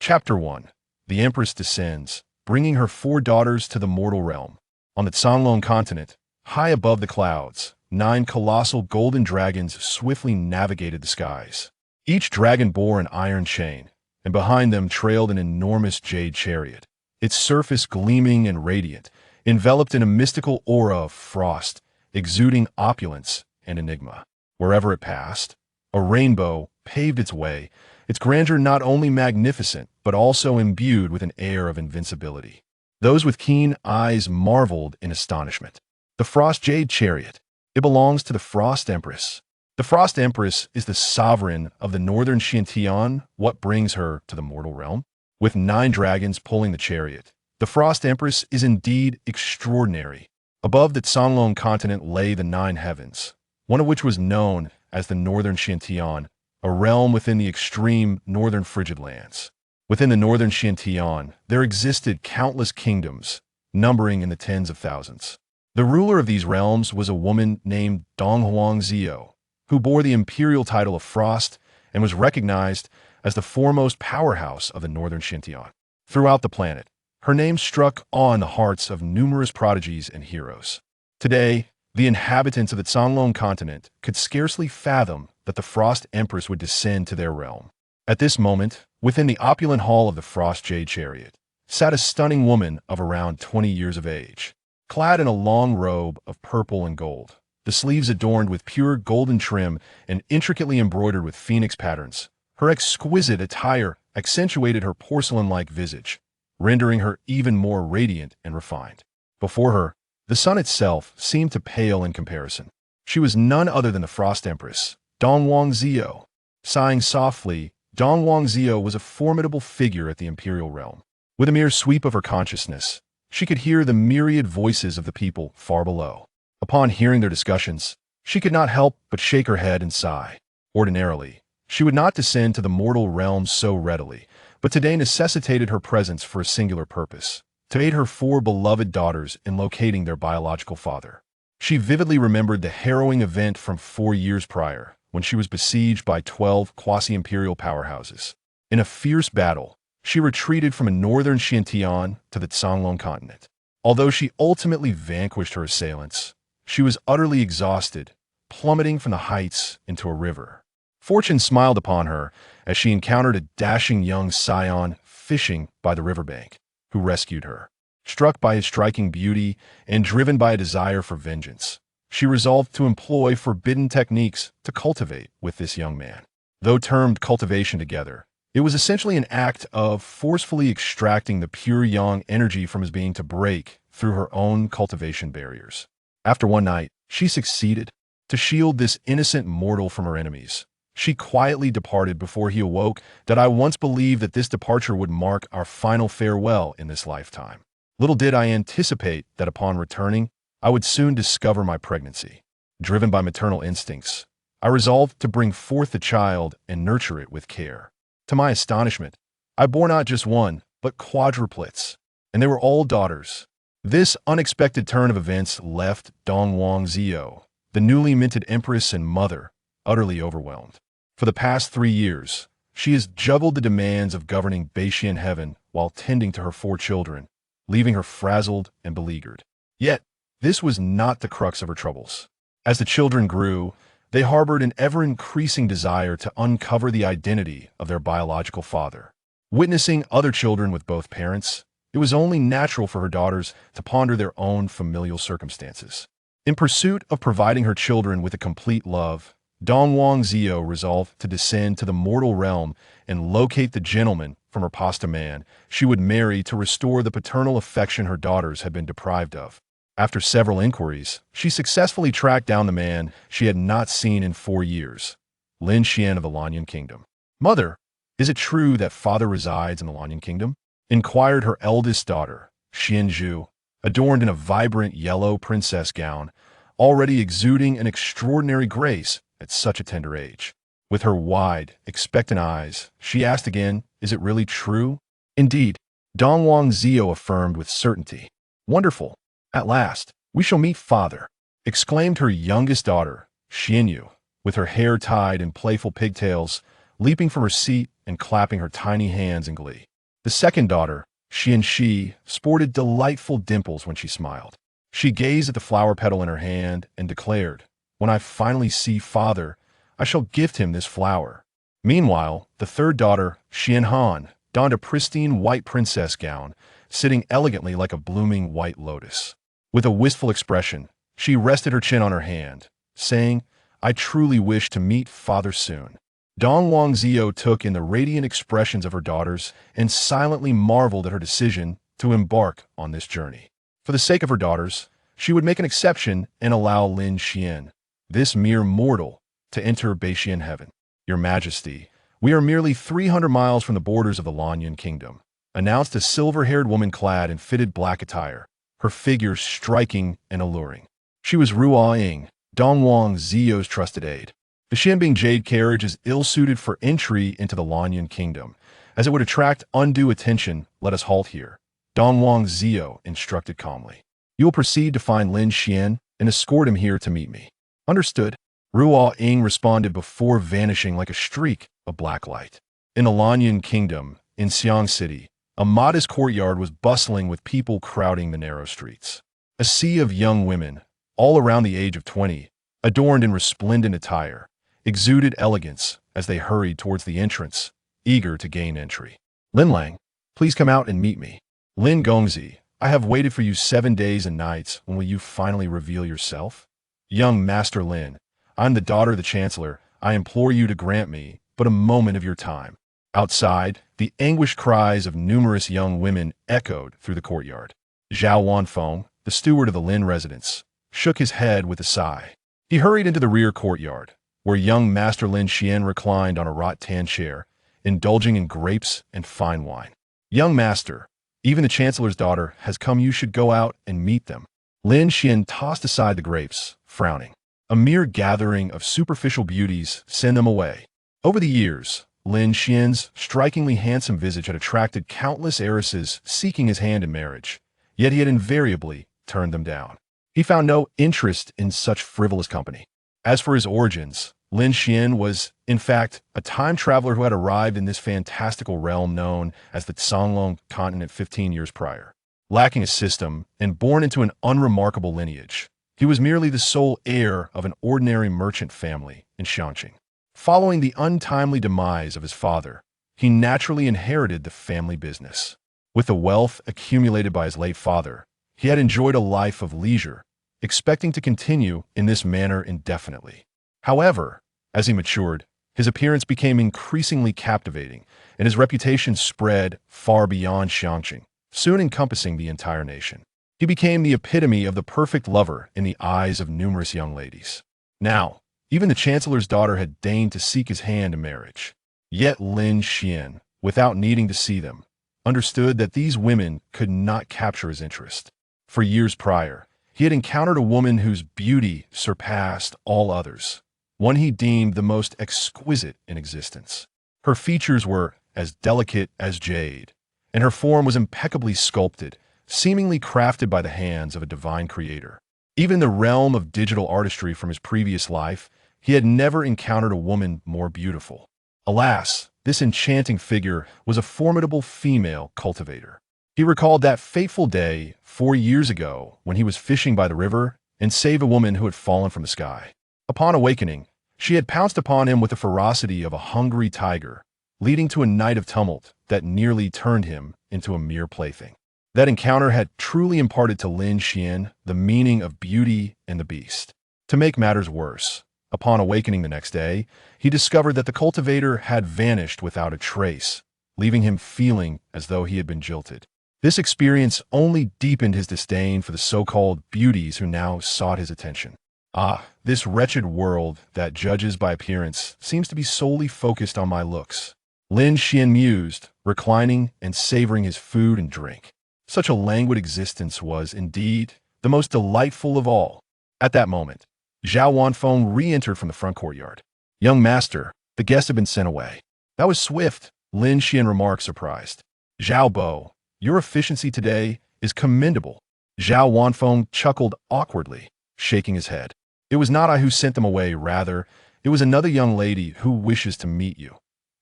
Chapter 1. The Empress descends, bringing her 4 daughters to the mortal realm. On the Tsanglong continent, high above the clouds, 9 colossal golden dragons swiftly navigated the skies. Each dragon bore an iron chain, and behind them trailed an enormous jade chariot, its surface gleaming and radiant, enveloped in a mystical aura of frost, exuding opulence and enigma. Wherever it passed, a rainbow paved its way, its grandeur not only magnificent, but also imbued with an air of invincibility. Those with keen eyes marveled in astonishment. The Frost Jade Chariot. It belongs to the Frost Empress. The Frost Empress is the sovereign of the northern Xiantian. What brings her to the mortal realm? With 9 dragons pulling the chariot, the Frost Empress is indeed extraordinary. Above the Tsanglong continent lay the 9 heavens, one of which was known as the northern Xiantian, a realm within the extreme northern frigid lands. Within the northern Xiantian, there existed countless kingdoms, numbering in the tens of thousands. The ruler of these realms was a woman named Donghuang Zhou, who bore the imperial title of Frost and was recognized as the foremost powerhouse of the northern Xiantian. Throughout the planet, her name struck awe in the hearts of numerous prodigies and heroes. Today, the inhabitants of the Tsanglong continent could scarcely fathom that the Frost Empress would descend to their realm. At this moment, within the opulent hall of the Frost Jade Chariot, sat a stunning woman of around 20 years of age, clad in a long robe of purple and gold, the sleeves adorned with pure golden trim and intricately embroidered with phoenix patterns. Her exquisite attire accentuated her porcelain-like visage, rendering her even more radiant and refined. Before her, the sun itself seemed to pale in comparison. She was none other than the Frost Empress, Donghuang Zhou. Sighing softly, Donghuang Zhou was a formidable figure at the imperial realm. With a mere sweep of her consciousness, she could hear the myriad voices of the people far below. Upon hearing their discussions, she could not help but shake her head and sigh. Ordinarily, she would not descend to the mortal realm so readily, but today necessitated her presence for a singular purpose: to aid her 4 beloved daughters in locating their biological father. She vividly remembered the harrowing event from 4 years prior, when she was besieged by 12 quasi-imperial powerhouses. In a fierce battle, she retreated from a northern Xiantian to the Tsanglong continent. Although she ultimately vanquished her assailants, she was utterly exhausted, plummeting from the heights into a river. Fortune smiled upon her as she encountered a dashing young scion fishing by the riverbank, who rescued her. Struck by his striking beauty and driven by a desire for vengeance, she resolved to employ forbidden techniques to cultivate with this young man. Though termed cultivation together, it was essentially an act of forcefully extracting the pure yang energy from his being to break through her own cultivation barriers. After one night, she succeeded. To shield this innocent mortal from her enemies, she quietly departed before he awoke. That I once believed that this departure would mark our final farewell in this lifetime. Little did I anticipate that upon returning, I would soon discover my pregnancy. Driven by maternal instincts, I resolved to bring forth the child and nurture it with care. To my astonishment, I bore not just one, but quadruplets, and they were all daughters. This unexpected turn of events left Donghuang Zhou, the newly minted empress and mother, utterly overwhelmed. For the past 3 years, she has juggled the demands of governing Beishian heaven while tending to her 4 children, leaving her frazzled and beleaguered. Yet, this was not the crux of her troubles. As the children grew, they harbored an ever-increasing desire to uncover the identity of their biological father. Witnessing other children with both parents, it was only natural for her daughters to ponder their own familial circumstances. In pursuit of providing her children with a complete love, Donghuang Zhou resolved to descend to the mortal realm and locate the gentleman from her pasta man she would marry to restore the paternal affection her daughters had been deprived of. After several inquiries, she successfully tracked down the man she had not seen in 4 years, Lin Xian of the Lanyan Kingdom. "Mother, is it true that father resides in the Lanyan Kingdom?" inquired her eldest daughter, Xianzhu, adorned in a vibrant yellow princess gown, already exuding an extraordinary grace at such a tender age. With her wide, expectant eyes, she asked again, "Is it really true?" "Indeed," Donghuang Zhou affirmed with certainty. "Wonderful. At last, we shall meet father," exclaimed her youngest daughter, Xianyu, with her hair tied in playful pigtails, leaping from her seat and clapping her tiny hands in glee. The second daughter, she sported delightful dimples when she smiled. She gazed at the flower petal in her hand and declared, "When I finally see father, I shall gift him this flower." Meanwhile, the third daughter, Han, donned a pristine white princess gown, sitting elegantly like a blooming white lotus. With a wistful expression, she rested her chin on her hand, saying, "I truly wish to meet father soon." Dong Wangzhou took in the radiant expressions of her daughters and silently marveled at her decision to embark on this journey. For the sake of her daughters, she would make an exception and allow Lin Xian, this mere mortal, to enter Beixian heaven. "Your Majesty, we are merely 300 miles from the borders of the Lanyan Kingdom," announced a silver-haired woman clad in fitted black attire, her figure striking and alluring. She was Ruo Ying, Dong Wangzhou's trusted aide. The Xianbing Jade carriage is ill-suited for entry into the Lanyan Kingdom, as it would attract undue attention. "Let us halt here," Dong Wangzhou instructed calmly. "You will proceed to find Lin Xian and escort him here to meet me." "Understood," Ruo Ying responded before vanishing like a streak of black light. In the Lanyan Kingdom, in Xiang City, a modest courtyard was bustling with people crowding the narrow streets. A sea of young women, all around the age of 20, adorned in resplendent attire, exuded elegance as they hurried towards the entrance, eager to gain entry. "Lin Lang, please come out and meet me." "Lin Gongzi, I have waited for you 7 days and nights. When will you finally reveal yourself?" "Young Master Lin, I'm the daughter of the Chancellor. I implore you to grant me but a moment of your time." Outside, the anguished cries of numerous young women echoed through the courtyard. Zhao Wanfeng, the steward of the Lin residence, shook his head with a sigh. He hurried into the rear courtyard, where young Master Lin Xian reclined on a rattan chair, indulging in grapes and fine wine. "Young Master, even the Chancellor's daughter has come. You should go out and meet them." Lin Xian tossed aside the grapes, frowning. "A mere gathering of superficial beauties. Send them away." Over the years, Lin Xian's strikingly handsome visage had attracted countless heiresses seeking his hand in marriage, yet he had invariably turned them down. He found no interest in such frivolous company. As for his origins, Lin Xian was, in fact, a time traveler who had arrived in this fantastical realm known as the Canglong continent 15 years prior. Lacking a system and born into an unremarkable lineage, he was merely the sole heir of an ordinary merchant family in Shanxing. Following the untimely demise of his father, he naturally inherited the family business. With the wealth accumulated by his late father, he had enjoyed a life of leisure, expecting to continue in this manner indefinitely. However, as he matured, his appearance became increasingly captivating, and his reputation spread far beyond Shanxing, soon encompassing the entire nation. He became the epitome of the perfect lover in the eyes of numerous young ladies. Now, even the Chancellor's daughter had deigned to seek his hand in marriage. Yet Lin Xian, without needing to see them, understood that these women could not capture his interest. For years prior, he had encountered a woman whose beauty surpassed all others, one he deemed the most exquisite in existence. Her features were as delicate as jade, and her form was impeccably sculpted, seemingly crafted by the hands of a divine creator. Even in the realm of digital artistry from his previous life, he had never encountered a woman more beautiful. Alas, this enchanting figure was a formidable female cultivator. He recalled that fateful day 4 years ago when he was fishing by the river and saved a woman who had fallen from the sky. Upon awakening, she had pounced upon him with the ferocity of a hungry tiger, leading to a night of tumult that nearly turned him into a mere plaything. That encounter had truly imparted to Lin Xian the meaning of beauty and the beast. To make matters worse, upon awakening the next day, he discovered that the cultivator had vanished without a trace, leaving him feeling as though he had been jilted. This experience only deepened his disdain for the so-called beauties who now sought his attention. "Ah, this wretched world that judges by appearance seems to be solely focused on my looks," Lin Xian mused, reclining and savoring his food and drink. Such a languid existence was, indeed, the most delightful of all. At that moment, Zhao Wanfeng re-entered from the front courtyard. "Young master, the guests have been sent away." "That was swift," Lin Xian remarked, surprised. "Zhao Bo, your efficiency today is commendable." Zhao Wanfeng chuckled awkwardly, shaking his head. "It was not I who sent them away, rather, it was another young lady who wishes to meet you."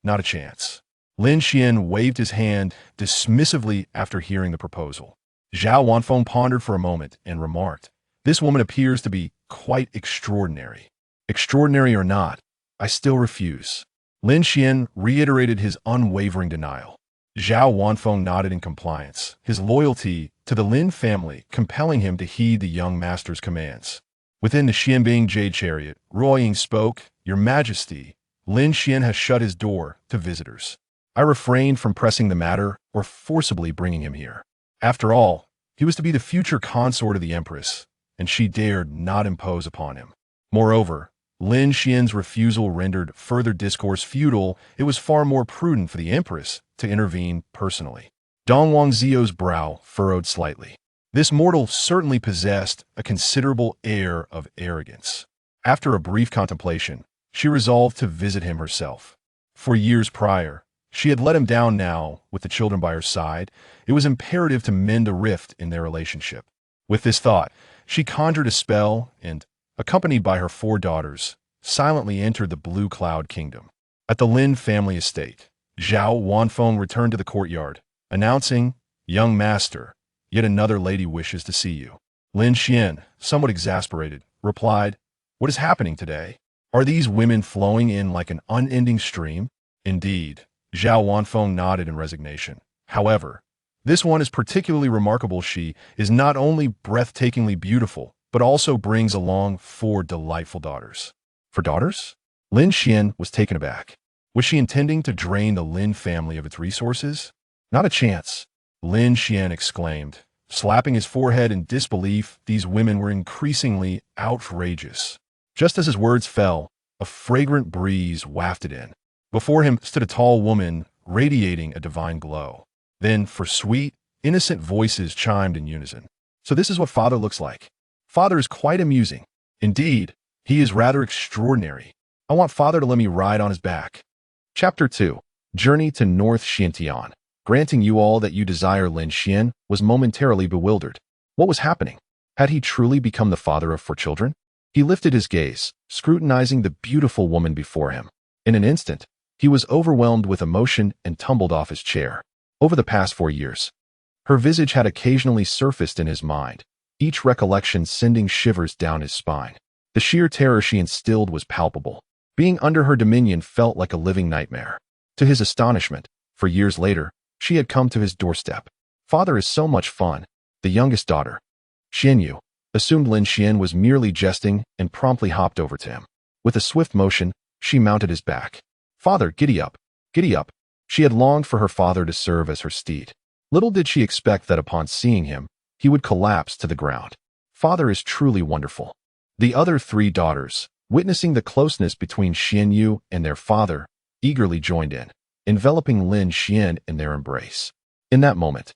"Not a chance." Lin Xian waved his hand dismissively after hearing the proposal. Zhao Wanfeng pondered for a moment and remarked, "This woman appears to be quite extraordinary. Extraordinary or not, I still refuse." Lin Xian reiterated his unwavering denial. Zhao Wanfeng nodded in compliance, his loyalty to the Lin family compelling him to heed the young master's commands. Within the Xianbing Jade Chariot, Ruo Ying spoke, "Your Majesty, Lin Xian has shut his door to visitors. I refrained from pressing the matter or forcibly bringing him here. After all, he was to be the future consort of the Empress, and she dared not impose upon him. Moreover, Lin Xian's refusal rendered further discourse futile. It was far more prudent for the Empress to intervene personally." Dong Wangzio's brow furrowed slightly. This mortal certainly possessed a considerable air of arrogance. After a brief contemplation, she resolved to visit him herself. For years prior, she had let him down. Now, with the children by her side, it was imperative to mend a rift in their relationship. With this thought, she conjured a spell and, accompanied by her 4 daughters, silently entered the Blue Cloud Kingdom. At the Lin family estate, Zhao Wanfeng returned to the courtyard, announcing, "Young master, yet another lady wishes to see you." Lin Xian, somewhat exasperated, replied, "What is happening today? Are these women flowing in like an unending stream?" "Indeed." Zhao Wanfeng nodded in resignation. "However, this one is particularly remarkable. She is not only breathtakingly beautiful, but also brings along 4 delightful daughters." "For daughters?" Lin Xian was taken aback. Was she intending to drain the Lin family of its resources? "Not a chance," Lin Xian exclaimed, slapping his forehead in disbelief. These women were increasingly outrageous. Just as his words fell, a fragrant breeze wafted in. Before him stood a tall woman, radiating a divine glow. Then, for sweet, innocent voices chimed in unison. "So this is what father looks like. Father is quite amusing. Indeed, he is rather extraordinary. I want father to let me ride on his back." Chapter 2. Journey to North Xintian. Granting you all that you desire. Lin Xian was momentarily bewildered. What was happening? Had he truly become the father of 4 children? He lifted his gaze, scrutinizing the beautiful woman before him. In an instant, he was overwhelmed with emotion and tumbled off his chair. Over the past 4 years, her visage had occasionally surfaced in his mind, each recollection sending shivers down his spine. The sheer terror she instilled was palpable. Being under her dominion felt like a living nightmare. To his astonishment, for years later, she had come to his doorstep. "Father is so much fun." The youngest daughter, Xianyu, assumed Lin Xian was merely jesting and promptly hopped over to him. With a swift motion, she mounted his back. "Father, giddy up, giddy up." She had longed for her father to serve as her steed. Little did she expect that upon seeing him, he would collapse to the ground. Father is truly wonderful. The other 3 daughters, witnessing the closeness between Xianyu and their father, eagerly joined in, enveloping Lin Xian in their embrace. In that moment,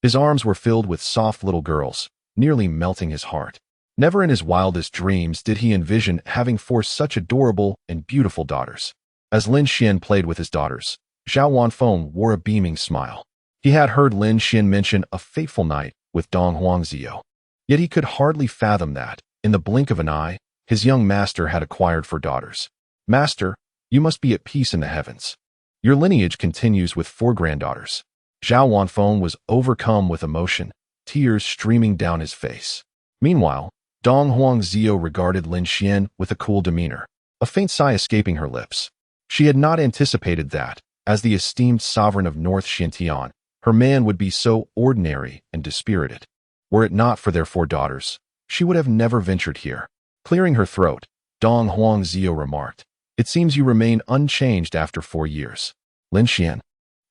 his arms were filled with soft little girls, nearly melting his heart. Never in his wildest dreams did he envision having 4 such adorable and beautiful daughters. As Lin Xian played with his daughters, Zhao Wanfeng wore a beaming smile. He had heard Lin Xian mention a fateful night with Dong Huangzio. Yet he could hardly fathom that, in the blink of an eye, his young master had acquired 4 daughters. "Master, you must be at peace in the heavens. Your lineage continues with 4 granddaughters." Zhao Wanfeng was overcome with emotion, tears streaming down his face. Meanwhile, Dong Huangzio regarded Lin Xian with a cool demeanor, a faint sigh escaping her lips. She had not anticipated that, as the esteemed sovereign of North Xintian, her man would be so ordinary and dispirited. Were it not for their 4 daughters, she would have never ventured here. Clearing her throat, Dong Huangzio remarked, "It seems you remain unchanged after 4 years. Lin Xian,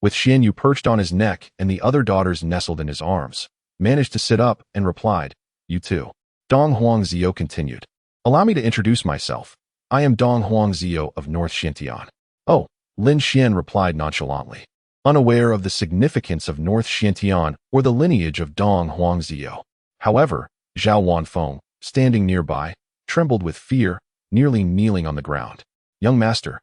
with Xianyu perched on his neck and the other daughters nestled in his arms, managed to sit up and replied, "You too." Dong Huangzio continued, "Allow me to introduce myself. I am Dong Huangzio of North Xintian." "Oh," Lin Xian replied nonchalantly, unaware of the significance of North Xintian or the lineage of Dong Huangzio. However, Zhao Wanfeng, standing nearby, trembled with fear, nearly kneeling on the ground. "Young master,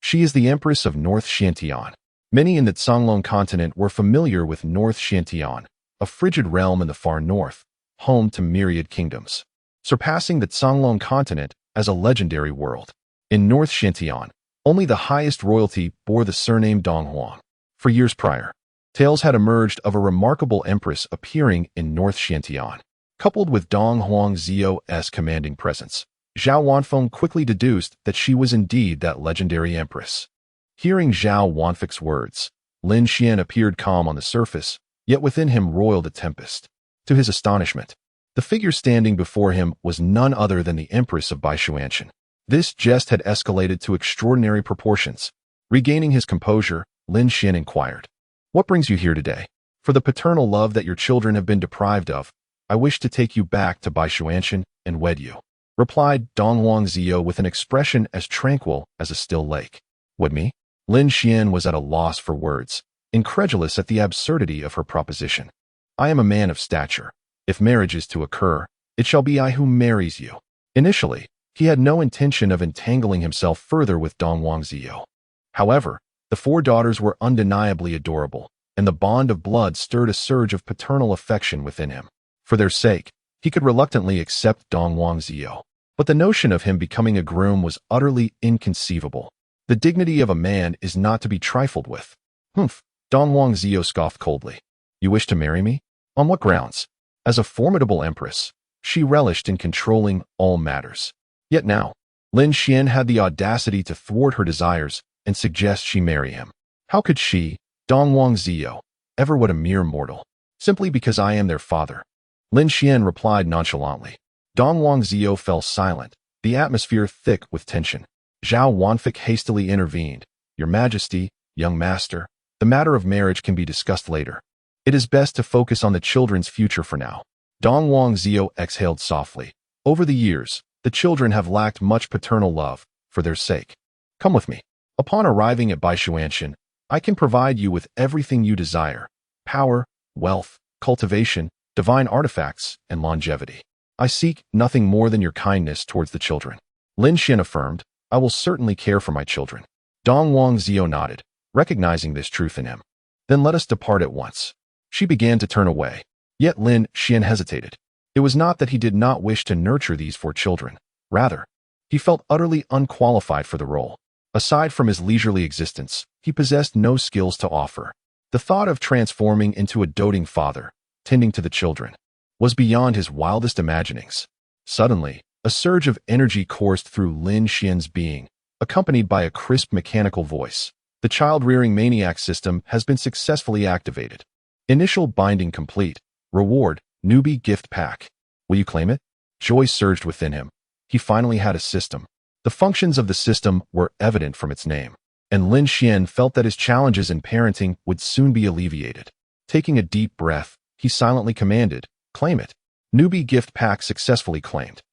she is the Empress of North Xintian." Many in the Songlong continent were familiar with North Xintian, a frigid realm in the far north, home to myriad kingdoms, surpassing the Songlong continent as a legendary world. In North Xintian, only the highest royalty bore the surname Donghuang. For years prior, tales had emerged of a remarkable empress appearing in North Xiantian. Coupled with Dong Huangzio's commanding presence, Zhao Wanfeng quickly deduced that she was indeed that legendary empress. Hearing Zhao Wanfeng's words, Lin Xian appeared calm on the surface, yet within him roiled a tempest. To his astonishment, the figure standing before him was none other than the Empress of Baishuanshan. This jest had escalated to extraordinary proportions. Regaining his composure, Lin Xian inquired, "What brings you here today? For the paternal love that your children have been deprived of, I wish to take you back to Baishuanshan and wed you," replied Dong Huangzio with an expression as tranquil as a still lake. "Wed me?" Lin Xian was at a loss for words, incredulous at the absurdity of her proposition. "I am a man of stature. If marriage is to occur, it shall be I who marries you." Initially, he had no intention of entangling himself further with Dong Huangzio. However, the four daughters were undeniably adorable, and the bond of blood stirred a surge of paternal affection within him. For their sake, he could reluctantly accept Dong Huangzio, but the notion of him becoming a groom was utterly inconceivable. The dignity of a man is not to be trifled with. "Humph," Dong Huangzio scoffed coldly. "You wish to marry me? On what grounds?" As a formidable empress, she relished in controlling all matters. Yet now, Lin Xian had the audacity to thwart her desires and suggest she marry him. How could she, Dong Huangzio, ever wed a mere mortal? "Simply because I am their father," Lin Xian replied nonchalantly. Dong Huangzio fell silent, the atmosphere thick with tension. Zhao Wanfeng hastily intervened. "Your Majesty, young master, the matter of marriage can be discussed later. It is best to focus on the children's future for now." Dong Huangzio exhaled softly. "Over the years, the children have lacked much paternal love. For their sake, come with me. Upon arriving at Baishuanshan, I can provide you with everything you desire: power, wealth, cultivation, divine artifacts, and longevity. I seek nothing more than your kindness towards the children." Lin Xian affirmed, "I will certainly care for my children." Dong Huangzio nodded, recognizing this truth in him. "Then let us depart at once." She began to turn away, yet Lin Xian hesitated. It was not that he did not wish to nurture these four children. Rather, he felt utterly unqualified for the role. Aside from his leisurely existence, he possessed no skills to offer. The thought of transforming into a doting father, tending to the children, was beyond his wildest imaginings. Suddenly, a surge of energy coursed through Lin Xian's being, accompanied by a crisp mechanical voice. "The child-rearing maniac system has been successfully activated. Initial binding complete. Reward, newbie gift pack. Will you claim it?" Joy surged within him. He finally had a system. The functions of the system were evident from its name, and Lin Xian felt that his challenges in parenting would soon be alleviated. Taking a deep breath, he silently commanded, "Claim it." Newbie gift pack successfully claimed.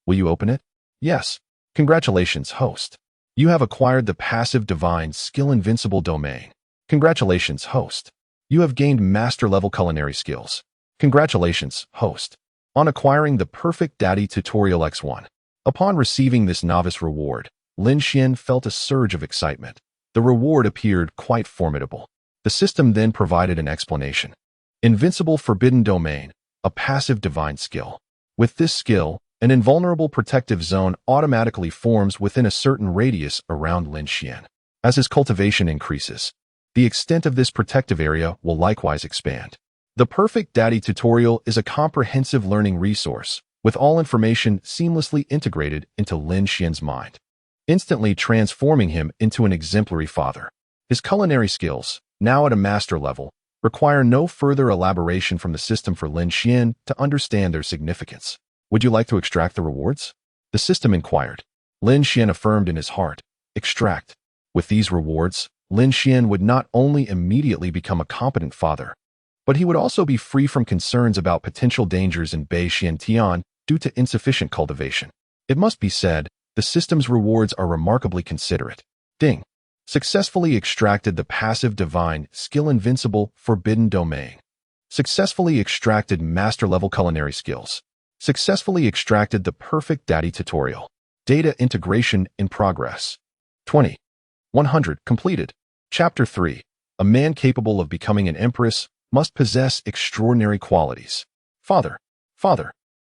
"Will you open it?" "Yes." "Congratulations, host. You have acquired the passive divine skill invincible domain." "Congratulations, host. You have gained master-level culinary skills." "Congratulations, host, on acquiring the perfect daddy tutorial X1. Upon receiving this novice reward, Lin Xian felt a surge of excitement. The reward appeared quite formidable. The system then provided an explanation. Invincible forbidden domain, a passive divine skill. With this skill, an invulnerable protective zone automatically forms within a certain radius around Lin Xian. As his cultivation increases, the extent of this protective area will likewise expand. The Perfect Daddy tutorial is a comprehensive learning resource, with all information seamlessly integrated into Lin Xian's mind, instantly transforming him into an exemplary father. His culinary skills, now at a master level, require no further elaboration from the system for Lin Xian to understand their significance. "Would you like to extract the rewards?" the system inquired. Lin Xian affirmed in his heart, "Extract." With these rewards, Lin Xian would not only immediately become a competent father, but he would also be free from concerns about potential dangers in Bei Xiantian due to insufficient cultivation. It must be said, the system's rewards are remarkably considerate. Ding. Successfully extracted the passive divine skill invincible forbidden domain. Successfully extracted master-level culinary skills. Successfully extracted the perfect daddy tutorial. Data integration in progress. 20. 100 completed. Chapter 3. A man capable of becoming an empress must possess extraordinary qualities. Father,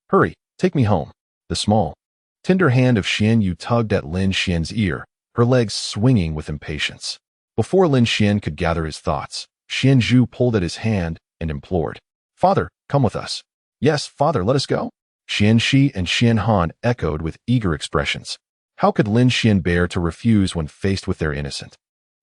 hurry, take me home." The small, tender hand of Xian Yu tugged at Lin Xian's ear, her legs swinging with impatience. Before Lin Xian could gather his thoughts, Xian Zhu pulled at his hand and implored, "Father, come with us." "Yes, father, let us go." Xian Shi and Xian Han echoed with eager expressions. How could Lin Xian bear to refuse when faced with their innocent,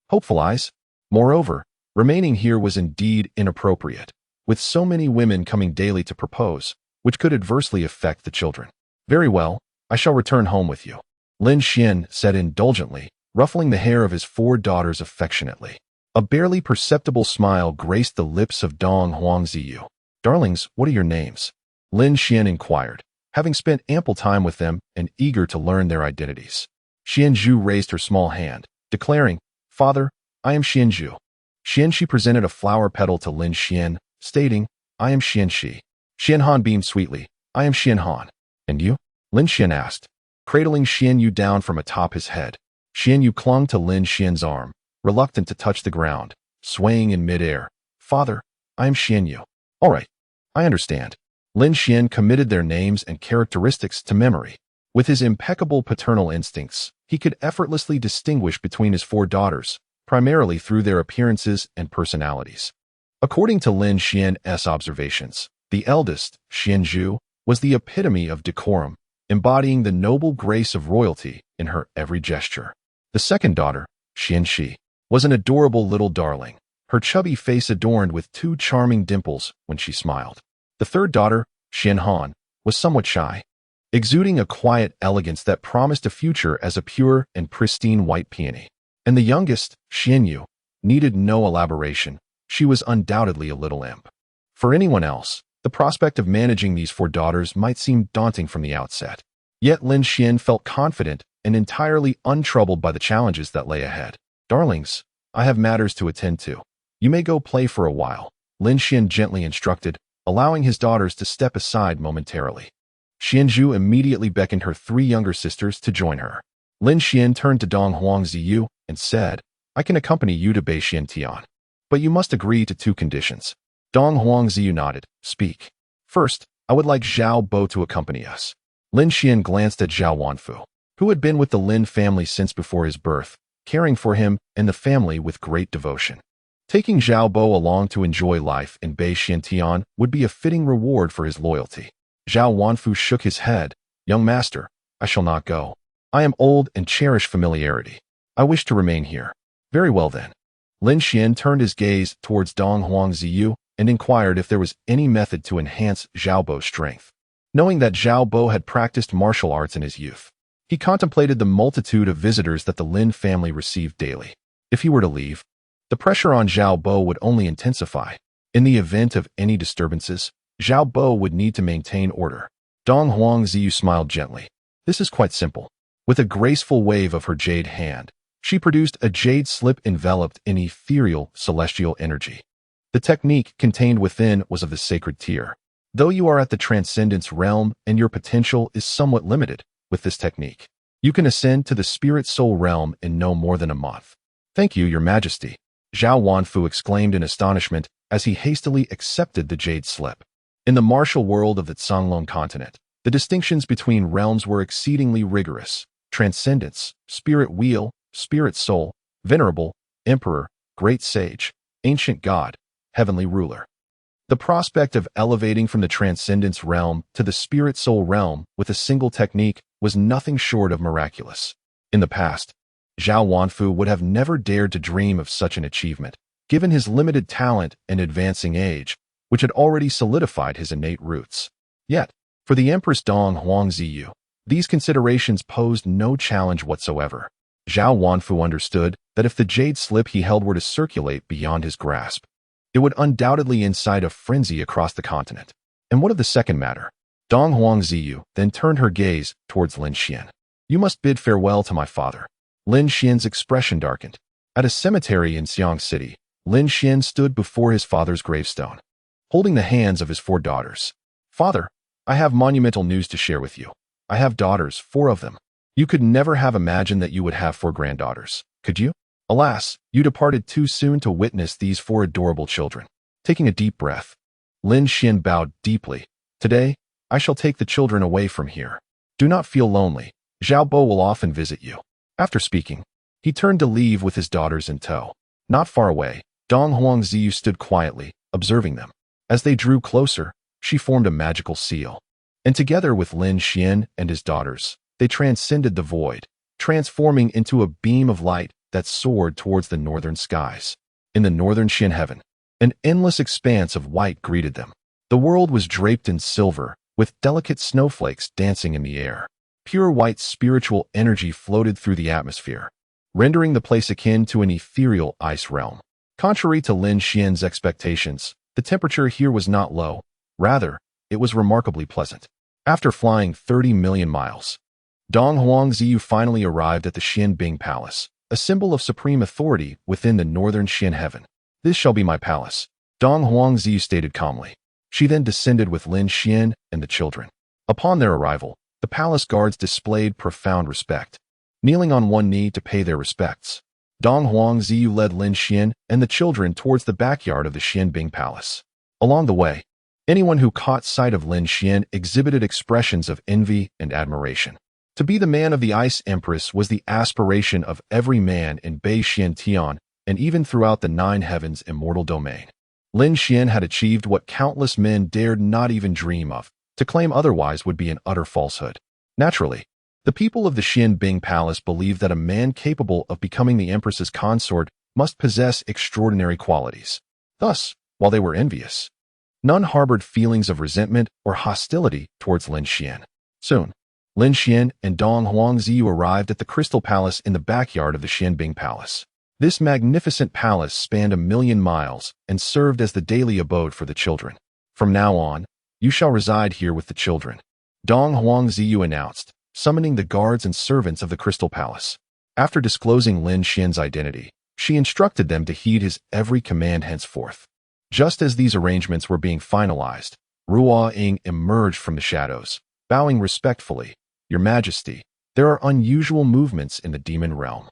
hopeful eyes? Moreover, remaining here was indeed inappropriate, with so many women coming daily to propose, which could adversely affect the children. "Very well, I shall return home with you," Lin Xian said indulgently, ruffling the hair of his 4 daughters affectionately. A barely perceptible smile graced the lips of Dong Huangziyu. "Darlings, what are your names?" Lin Xian inquired, having spent ample time with them and eager to learn their identities. Xian Zhu raised her small hand, declaring, "Father, I am Xian Zhu." Xian Shi presented a flower petal to Lin Xian, stating, "I am Xian Shi." Xian Han beamed sweetly, "I am Xian Han." "And you?" Lin Xian asked, cradling Xian Yu down from atop his head. Xian Yu clung to Lin Xian's arm, reluctant to touch the ground, swaying in midair. "Father, I am Xian Yu." "All right, I understand." Lin Xian committed their names and characteristics to memory. With his impeccable paternal instincts, he could effortlessly distinguish between his 4 daughters, primarily through their appearances and personalities. According to Lin Xian's observations, the eldest, Xian Zhu, was the epitome of decorum, embodying the noble grace of royalty in her every gesture. The second daughter, Xian Shi, was an adorable little darling, her chubby face adorned with 2 charming dimples when she smiled. The third daughter, Xian Han, was somewhat shy, exuding a quiet elegance that promised a future as a pure and pristine white peony. And the youngest, Xian Yu, needed no elaboration. She was undoubtedly a little imp. For anyone else, the prospect of managing these 4 daughters might seem daunting from the outset. Yet Lin Xian felt confident and entirely untroubled by the challenges that lay ahead. "Darlings, I have matters to attend to. You may go play for a while," Lin Xian gently instructed, allowing his daughters to step aside momentarily. Xian Zhu immediately beckoned her 3 younger sisters to join her. Lin Xian turned to Dong Huangziyu and said, "I can accompany you to Beixian Tian, but you must agree to 2 conditions." Dong Huangziyu nodded. "Speak." "First, I would like Zhao Bo to accompany us." Lin Xian glanced at Zhao Wanfu, who had been with the Lin family since before his birth, caring for him and the family with great devotion. Taking Zhao Bo along to enjoy life in Beixian Tian would be a fitting reward for his loyalty. Zhao Wanfu shook his head. "Young master, I shall not go. I am old and cherish familiarity. I wish to remain here." "Very well then." Lin Xian turned his gaze towards Dong Huangziyu and inquired if there was any method to enhance Zhao Bo's strength. Knowing that Zhao Bo had practiced martial arts in his youth, he contemplated the multitude of visitors that the Lin family received daily. If he were to leave, the pressure on Zhao Bo would only intensify. In the event of any disturbances, Zhao Bo would need to maintain order. Dong Huangziyu smiled gently. "This is quite simple." With a graceful wave of her jade hand, she produced a jade slip enveloped in ethereal, celestial energy. The technique contained within was of the sacred tier. Though you are at the transcendence realm and your potential is somewhat limited, with this technique, you can ascend to the spirit soul realm in no more than a month. "Thank you, your majesty," Zhao Wanfu exclaimed in astonishment as he hastily accepted the jade slip. In the martial world of the Canglong continent, the distinctions between realms were exceedingly rigorous: transcendence, spirit wheel, spirit soul, venerable, emperor, great sage, ancient god, heavenly ruler. The prospect of elevating from the transcendence realm to the spirit soul realm with a single technique was nothing short of miraculous. In the past, Zhao Wanfu would have never dared to dream of such an achievement, given his limited talent and advancing age, which had already solidified his innate roots. Yet, for the Empress Dong Huangziyu, these considerations posed no challenge whatsoever. Zhao Wanfu understood that if the jade slip he held were to circulate beyond his grasp, it would undoubtedly incite a frenzy across the continent. And what of the second matter? Dong Huangziyu then turned her gaze towards Lin Xian. "You must bid farewell to my father." Lin Xian's expression darkened. At a cemetery in Xiang City, Lin Xian stood before his father's gravestone, holding the hands of his 4 daughters. "Father, I have monumental news to share with you. I have daughters, 4 of them. You could never have imagined that you would have 4 granddaughters, could you? Alas, you departed too soon to witness these 4 adorable children." Taking a deep breath, Lin Xian bowed deeply. "Today, I shall take the children away from here. Do not feel lonely. Zhao Bo will often visit you." After speaking, he turned to leave with his daughters in tow. Not far away, Dong Huangziyu stood quietly, observing them. As they drew closer, she formed a magical seal. And together with Lin Xian and his daughters, they transcended the void, transforming into a beam of light that soared towards the northern skies. In the northern Xian heaven, an endless expanse of white greeted them. The world was draped in silver, with delicate snowflakes dancing in the air. Pure white spiritual energy floated through the atmosphere, rendering the place akin to an ethereal ice realm. Contrary to Lin Xian's expectations, the temperature here was not low. Rather, it was remarkably pleasant. After flying 30 million miles, Dong Huangziyu finally arrived at the Xian Bing Palace, a symbol of supreme authority within the northern Xian heaven. This shall be my palace, Dong Huangziyu stated calmly. She then descended with Lin Xian and the children. Upon their arrival, the palace guards displayed profound respect. Kneeling on one knee to pay their respects, Dong Huangziyu led Lin Xian and the children towards the backyard of the Xian Bing Palace. Along the way, anyone who caught sight of Lin Xian exhibited expressions of envy and admiration. To be the man of the Ice Empress was the aspiration of every man in Bei Xian Tian and even throughout the Nine Heavens immortal domain. Lin Xian had achieved what countless men dared not even dream of. To claim otherwise would be an utter falsehood. Naturally, the people of the Xian Bing Palace believed that a man capable of becoming the Empress's consort must possess extraordinary qualities. Thus, while they were envious, none harbored feelings of resentment or hostility towards Lin Xian. Soon, Lin Xian and Dong Huangziyu arrived at the Crystal Palace in the backyard of the Xian Bing Palace. This magnificent palace spanned 1,000,000 miles and served as the daily abode for the children. From now on, you shall reside here with the children, Dong Huangziyu announced, summoning the guards and servants of the Crystal Palace. After disclosing Lin Xian's identity, she instructed them to heed his every command henceforth. Just as these arrangements were being finalized, Ruo Ying emerged from the shadows, bowing respectfully. Your Majesty, there are unusual movements in the demon realm.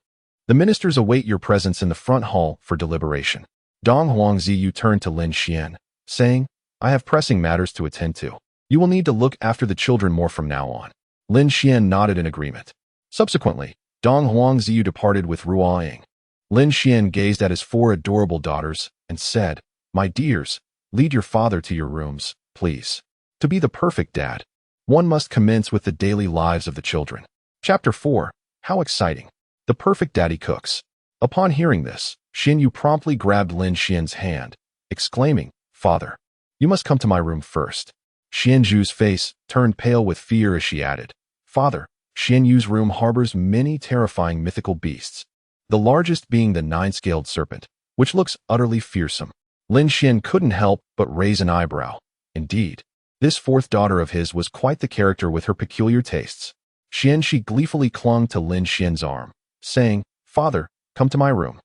The ministers await your presence in the front hall for deliberation. Dong Huangziyu turned to Lin Xian, saying, I have pressing matters to attend to. You will need to look after the children more from now on. Lin Xian nodded in agreement. Subsequently, Dong Huangziyu departed with Ruo Ying. Lin Xian gazed at his 4 adorable daughters and said, My dears, lead your father to your rooms, please. To be the perfect dad, one must commence with the daily lives of the children. Chapter 4. How exciting. The perfect daddy cooks. Upon hearing this, Xin Yu promptly grabbed Lin Xian's hand, exclaiming, Father, you must come to my room first. Xian Yu's face turned pale with fear as she added, Father, Xian Yu's room harbors many terrifying mythical beasts, the largest being the 9-scaled serpent, which looks utterly fearsome. Lin Xian couldn't help but raise an eyebrow. Indeed, this 4th daughter of his was quite the character with her peculiar tastes. Xian Shi gleefully clung to Lin Xian's arm, saying, Father, come to my room.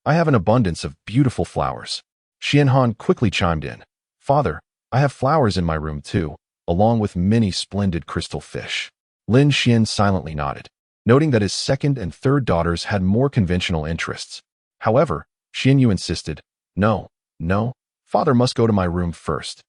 I have an abundance of beautiful flowers. Xian Han quickly chimed in, Father, I have flowers in my room too, along with many splendid crystal fish. Lin Xian silently nodded, noting that his 2nd and 3rd daughters had more conventional interests. However, Xian Yu insisted, No, Father must go to my room first.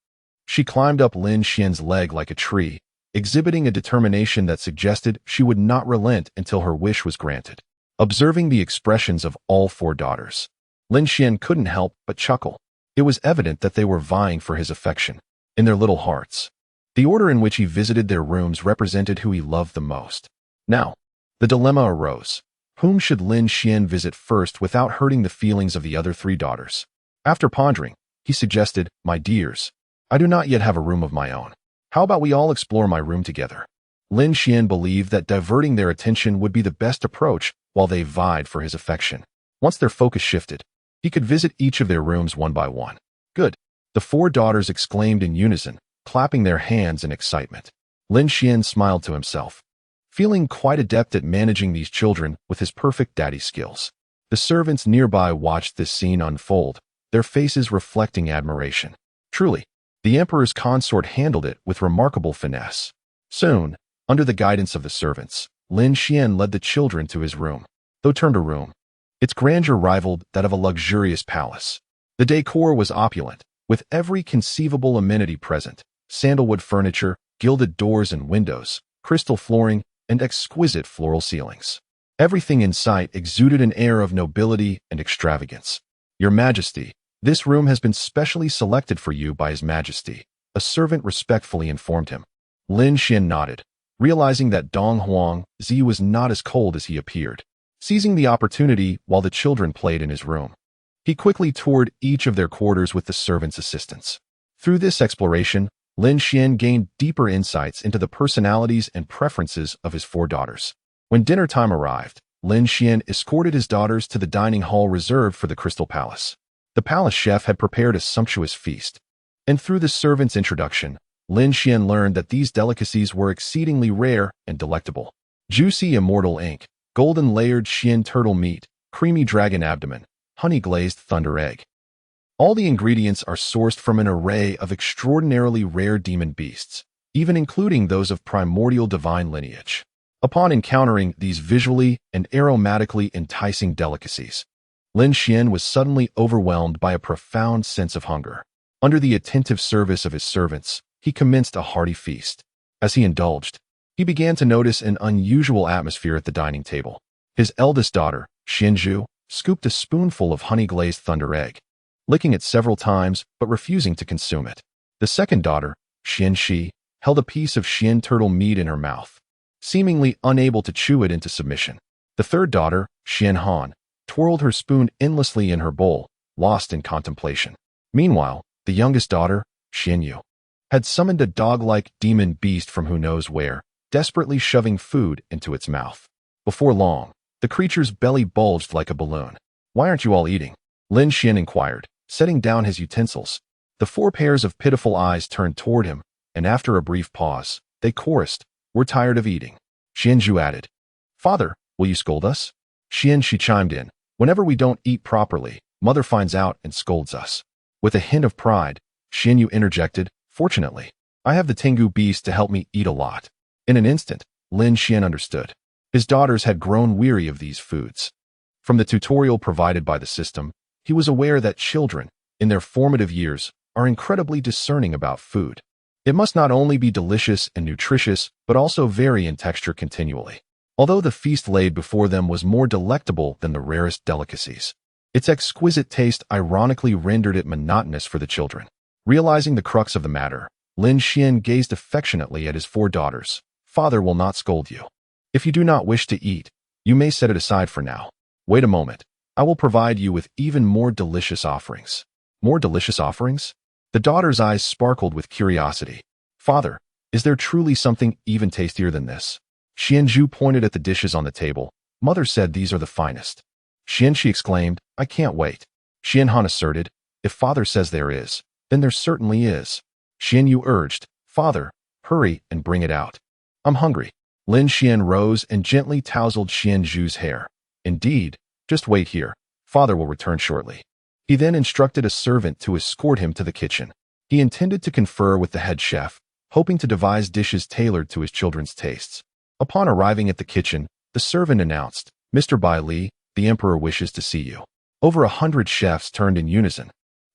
She climbed up Lin Xian's leg like a tree, exhibiting a determination that suggested she would not relent until her wish was granted. Observing the expressions of all 4 daughters, Lin Xian couldn't help but chuckle. It was evident that they were vying for his affection. In their little hearts, the order in which he visited their rooms represented who he loved the most. Now, the dilemma arose. Whom should Lin Xian visit first without hurting the feelings of the other 3 daughters? After pondering, he suggested, My dears, I do not yet have a room of my own. How about we all explore my room together? Lin Xian believed that diverting their attention would be the best approach while they vied for his affection. Once their focus shifted, he could visit each of their rooms one by one. Good. The 4 daughters exclaimed in unison, clapping their hands in excitement. Lin Xian smiled to himself, feeling quite adept at managing these children with his perfect daddy skills. The servants nearby watched this scene unfold, their faces reflecting admiration. Truly, the emperor's consort handled it with remarkable finesse. Soon, under the guidance of the servants, Lin Xian led the children to his room. Though termed a room, its grandeur rivaled that of a luxurious palace. The decor was opulent, with every conceivable amenity present: sandalwood furniture, gilded doors and windows, crystal flooring, and exquisite floral ceilings. Everything in sight exuded an air of nobility and extravagance. "Your Majesty, this room has been specially selected for you by His Majesty," a servant respectfully informed him. Lin Xian nodded, realizing that Dong Huang Zi was not as cold as he appeared. Seizing the opportunity while the children played in his room, he quickly toured each of their quarters with the servant's assistance. Through this exploration, Lin Xian gained deeper insights into the personalities and preferences of his 4 daughters. When dinner time arrived, Lin Xian escorted his daughters to the dining hall reserved for the Crystal Palace. The palace chef had prepared a sumptuous feast, and through the servant's introduction, Lin Xian learned that these delicacies were exceedingly rare and delectable. Juicy immortal ink, golden layered Xian turtle meat, creamy dragon abdomen, honey-glazed thunder egg. All the ingredients are sourced from an array of extraordinarily rare demon beasts, even including those of primordial divine lineage. Upon encountering these visually and aromatically enticing delicacies, Lin Xian was suddenly overwhelmed by a profound sense of hunger. Under the attentive service of his servants, he commenced a hearty feast. As he indulged, he began to notice an unusual atmosphere at the dining table. His eldest daughter, Xianzhu, scooped a spoonful of honey-glazed thunder egg, licking it several times but refusing to consume it. The second daughter, Xianxi, held a piece of Xian turtle meat in her mouth, seemingly unable to chew it into submission. The third daughter, Xianhan, twirled her spoon endlessly in her bowl, lost in contemplation. Meanwhile, the youngest daughter, Xianyu, had summoned a dog-like demon beast from who knows where, desperately shoving food into its mouth. Before long, the creature's belly bulged like a balloon. "Why aren't you all eating?" Lin Xian inquired, setting down his utensils. The 4 pairs of pitiful eyes turned toward him, and after a brief pause, they chorused, "We're tired of eating." Xianzhu added, "Father, will you scold us?" Xianxi chimed in, "Whenever we don't eat properly, Mother finds out and scolds us." With a hint of pride, Xianyu interjected, "Fortunately, I have the Tengu beast to help me eat a lot." In an instant, Lin Xian understood. His daughters had grown weary of these foods. From the tutorial provided by the system, he was aware that children, in their formative years, are incredibly discerning about food. It must not only be delicious and nutritious, but also vary in texture continually. Although the feast laid before them was more delectable than the rarest delicacies, its exquisite taste ironically rendered it monotonous for the children. Realizing the crux of the matter, Lin Xian gazed affectionately at his 4 daughters. "Father will not scold you. If you do not wish to eat, you may set it aside for now. Wait a moment. I will provide you with even more delicious offerings." "More delicious offerings?" The daughter's eyes sparkled with curiosity. "Father, is there truly something even tastier than this?" Xianzhu pointed at the dishes on the table. "Mother said these are the finest." Xianxi exclaimed, "I can't wait." Xianhan asserted, "If father says there is, then there certainly is." Xianyu urged, "Father, hurry and bring it out. I'm hungry." Lin Xian rose and gently tousled Xianzhu's hair. "Indeed, just wait here. Father will return shortly." He then instructed a servant to escort him to the kitchen. He intended to confer with the head chef, hoping to devise dishes tailored to his children's tastes. Upon arriving at the kitchen, the servant announced, "Mr. Bai Li, the emperor wishes to see you." Over 100 chefs turned in unison,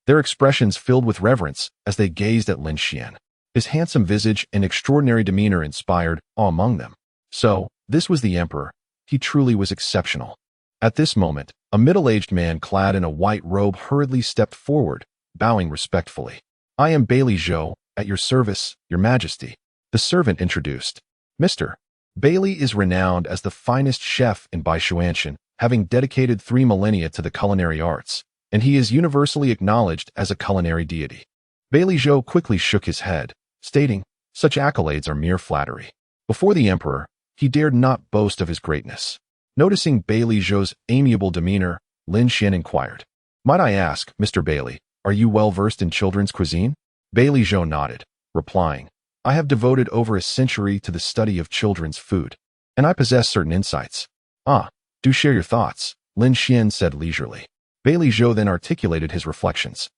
their expressions filled with reverence as they gazed at Lin Xian. His handsome visage and extraordinary demeanor inspired awe among them. So, this was the emperor. He truly was exceptional. At this moment, a middle-aged man clad in a white robe hurriedly stepped forward, bowing respectfully. "I am Bailey Zhou, at your service, your majesty." The servant introduced. Mr. Bailey is renowned as the finest chef in Baishuanshan, having dedicated 3 millennia to the culinary arts, and he is universally acknowledged as a culinary deity. Bailey Zhou quickly shook his head, stating, "Such accolades are mere flattery." Before the emperor, he dared not boast of his greatness. Noticing Bailey Zhou's amiable demeanor, Lin Xian inquired, "Might I ask, Mr. Bailey, are you well versed in children's cuisine?" Bailey Zhou nodded, replying, "I have devoted over a century to the study of children's food, and I possess certain insights." "Ah, do share your thoughts," Lin Xian said leisurely. Bailey Zhou then articulated his reflections.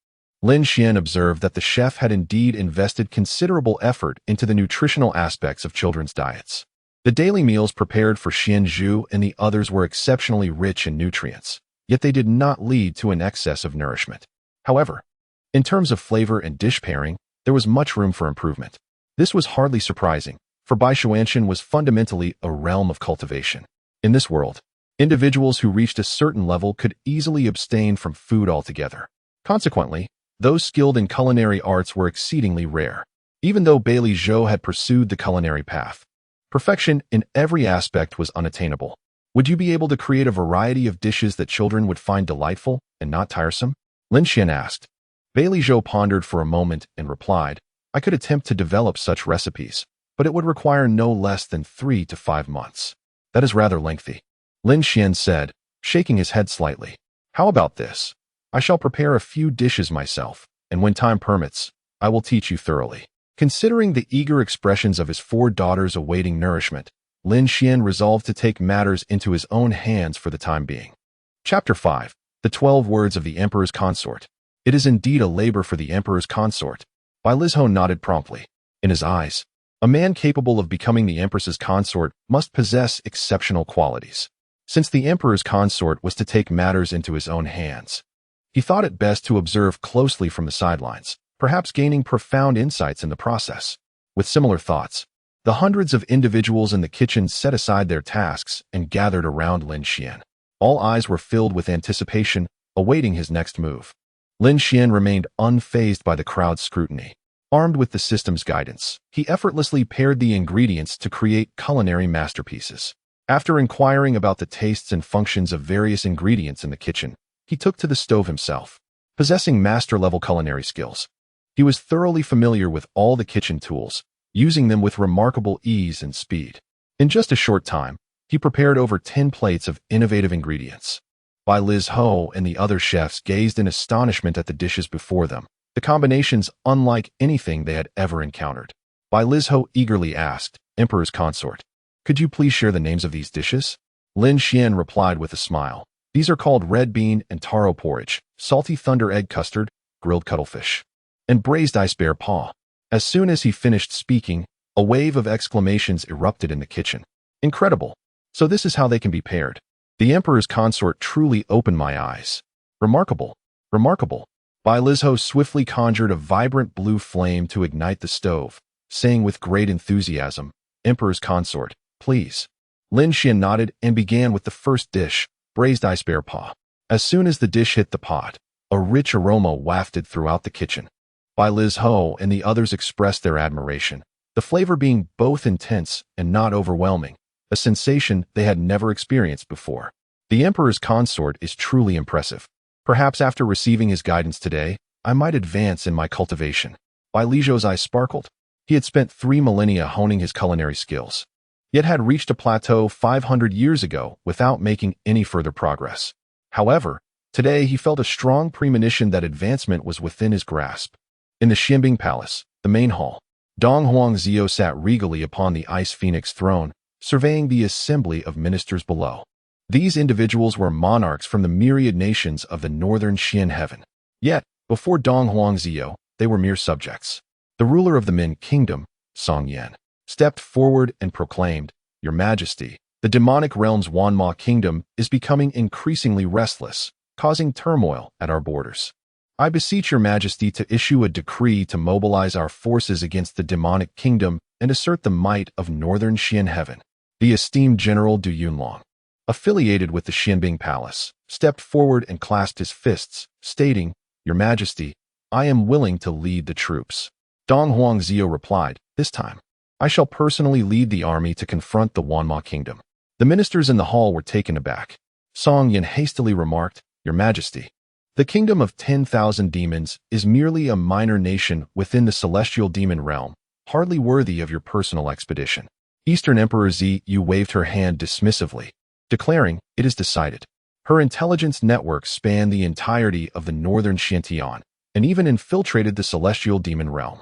Lin Xian observed that the chef had indeed invested considerable effort into the nutritional aspects of children's diets. The daily meals prepared for Xianzhu and the others were exceptionally rich in nutrients, yet they did not lead to an excess of nourishment. However, in terms of flavor and dish pairing, there was much room for improvement. This was hardly surprising, for Baishuanshan was fundamentally a realm of cultivation. In this world, Individuals who reached a certain level could easily abstain from food altogether. Consequently, those skilled in culinary arts were exceedingly rare. Even though Bailey Zhou had pursued the culinary path, perfection in every aspect was unattainable. Would you be able to create a variety of dishes that children would find delightful and not tiresome? Lin Xian asked. Bailey Zhou pondered for a moment and replied, I could attempt to develop such recipes, but it would require no less than 3 to 5 months. That is rather lengthy. Lin Xian said, shaking his head slightly. How about this? I shall prepare a few dishes myself, and when time permits, I will teach you thoroughly. Considering the eager expressions of his 4 daughters awaiting nourishment, Lin Xian resolved to take matters into his own hands for the time being. Chapter 5. The 12 Words of the Emperor's Consort. It is indeed a labor for the Emperor's Consort. Bai Lizhou nodded promptly. In his eyes, a man capable of becoming the Empress's consort must possess exceptional qualities. Since the Emperor's consort was to take matters into his own hands, he thought it best to observe closely from the sidelines, perhaps gaining profound insights in the process. With similar thoughts, the hundreds of individuals in the kitchen set aside their tasks and gathered around Lin Xian. All eyes were filled with anticipation, awaiting his next move. Lin Xian remained unfazed by the crowd's scrutiny. Armed with the system's guidance, he effortlessly paired the ingredients to create culinary masterpieces. After inquiring about the tastes and functions of various ingredients in the kitchen, he took to the stove himself. Possessing master-level culinary skills, he was thoroughly familiar with all the kitchen tools, using them with remarkable ease and speed. In just a short time, he prepared over 10 plates of innovative ingredients. Bai Lizhou and the other chefs gazed in astonishment at the dishes before them, the combinations unlike anything they had ever encountered. Bai Lizhou eagerly asked, Emperor's consort, could you please share the names of these dishes? Lin Xian replied with a smile. These are called red bean and taro porridge, salty thunder egg custard, grilled cuttlefish, and braised ice bear paw. As soon as he finished speaking, a wave of exclamations erupted in the kitchen. Incredible! So this is how they can be paired. The Emperor's consort truly opened my eyes. Remarkable! Remarkable! Bai Lizhou swiftly conjured a vibrant blue flame to ignite the stove, saying with great enthusiasm, Emperor's consort, please. Lin Xian nodded and began with the first dish, braised ice bear paw. As soon as the dish hit the pot, a rich aroma wafted throughout the kitchen. Bai Lizhou and the others expressed their admiration, the flavor being both intense and not overwhelming, a sensation they had never experienced before. The Emperor's consort is truly impressive. Perhaps after receiving his guidance today, I might advance in my cultivation. Bai Lizhou's eyes sparkled. He had spent 3 millennia honing his culinary skills, yet had reached a plateau 500 years ago without making any further progress. However, today he felt a strong premonition that advancement was within his grasp. In the Xianbing Palace, the main hall, Dong Huangzhou sat regally upon the Ice Phoenix throne, surveying the assembly of ministers below. These individuals were monarchs from the myriad nations of the northern Xian heaven. Yet, before Dong Huangzhou, they were mere subjects. The ruler of the Min Kingdom, Song Yan, stepped forward and proclaimed, Your Majesty, the demonic realm's Wanma Kingdom is becoming increasingly restless, causing turmoil at our borders. I beseech Your Majesty to issue a decree to mobilize our forces against the demonic kingdom and assert the might of northern Xian heaven. The esteemed General Du Yunlong, affiliated with the Xianbing Palace, stepped forward and clasped his fists, stating, Your Majesty, I am willing to lead the troops. Dong Huangzhou replied, This time, I shall personally lead the army to confront the Wanma Kingdom. The ministers in the hall were taken aback. Song Yan hastily remarked, Your Majesty, the kingdom of 10,000 demons is merely a minor nation within the celestial demon realm, hardly worthy of your personal expedition. Eastern Emperor Zi waved her hand dismissively, declaring, It is decided. Her intelligence network spanned the entirety of the northern Xiantian, and even infiltrated the celestial demon realm.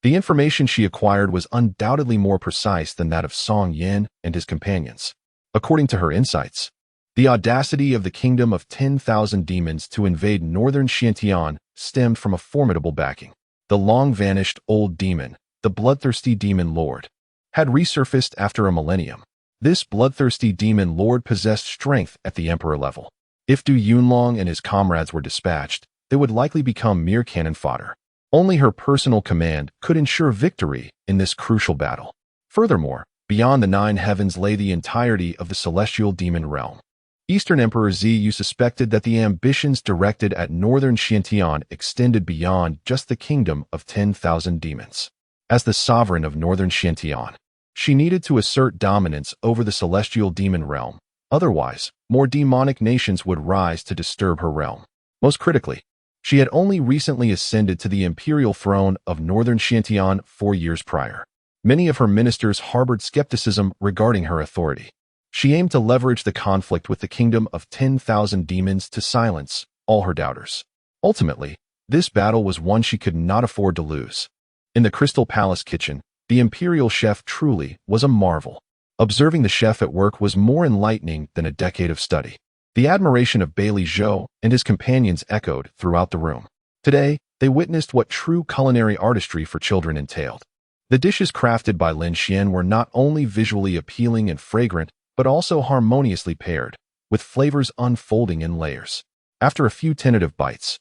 The information she acquired was undoubtedly more precise than that of Song Yan and his companions. According to her insights, the audacity of the kingdom of 10,000 demons to invade northern Xiantian stemmed from a formidable backing. The long-vanished old demon, the bloodthirsty demon lord, had resurfaced after a millennium. This bloodthirsty demon lord possessed strength at the emperor level. If Du Yunlong and his comrades were dispatched, they would likely become mere cannon fodder. Only her personal command could ensure victory in this crucial battle. Furthermore, beyond the 9 heavens lay the entirety of the celestial demon realm. Eastern Emperor Zhu suspected that the ambitions directed at northern Xiantian extended beyond just the kingdom of 10,000 demons. As the sovereign of northern Xiantian, she needed to assert dominance over the celestial demon realm. Otherwise, more demonic nations would rise to disturb her realm. Most critically, she had only recently ascended to the imperial throne of northern Xiantian 4 years prior. Many of her ministers harbored skepticism regarding her authority. She aimed to leverage the conflict with the kingdom of 10,000 demons to silence all her doubters. Ultimately, this battle was one she could not afford to lose. In the Crystal Palace kitchen, the imperial chef truly was a marvel. Observing the chef at work was more enlightening than a decade of study. The admiration of Bailey Zhou and his companions echoed throughout the room. Today, they witnessed what true culinary artistry for children entailed. The dishes crafted by Lin Xian were not only visually appealing and fragrant, but also harmoniously paired, with flavors unfolding in layers. After a few tentative bites,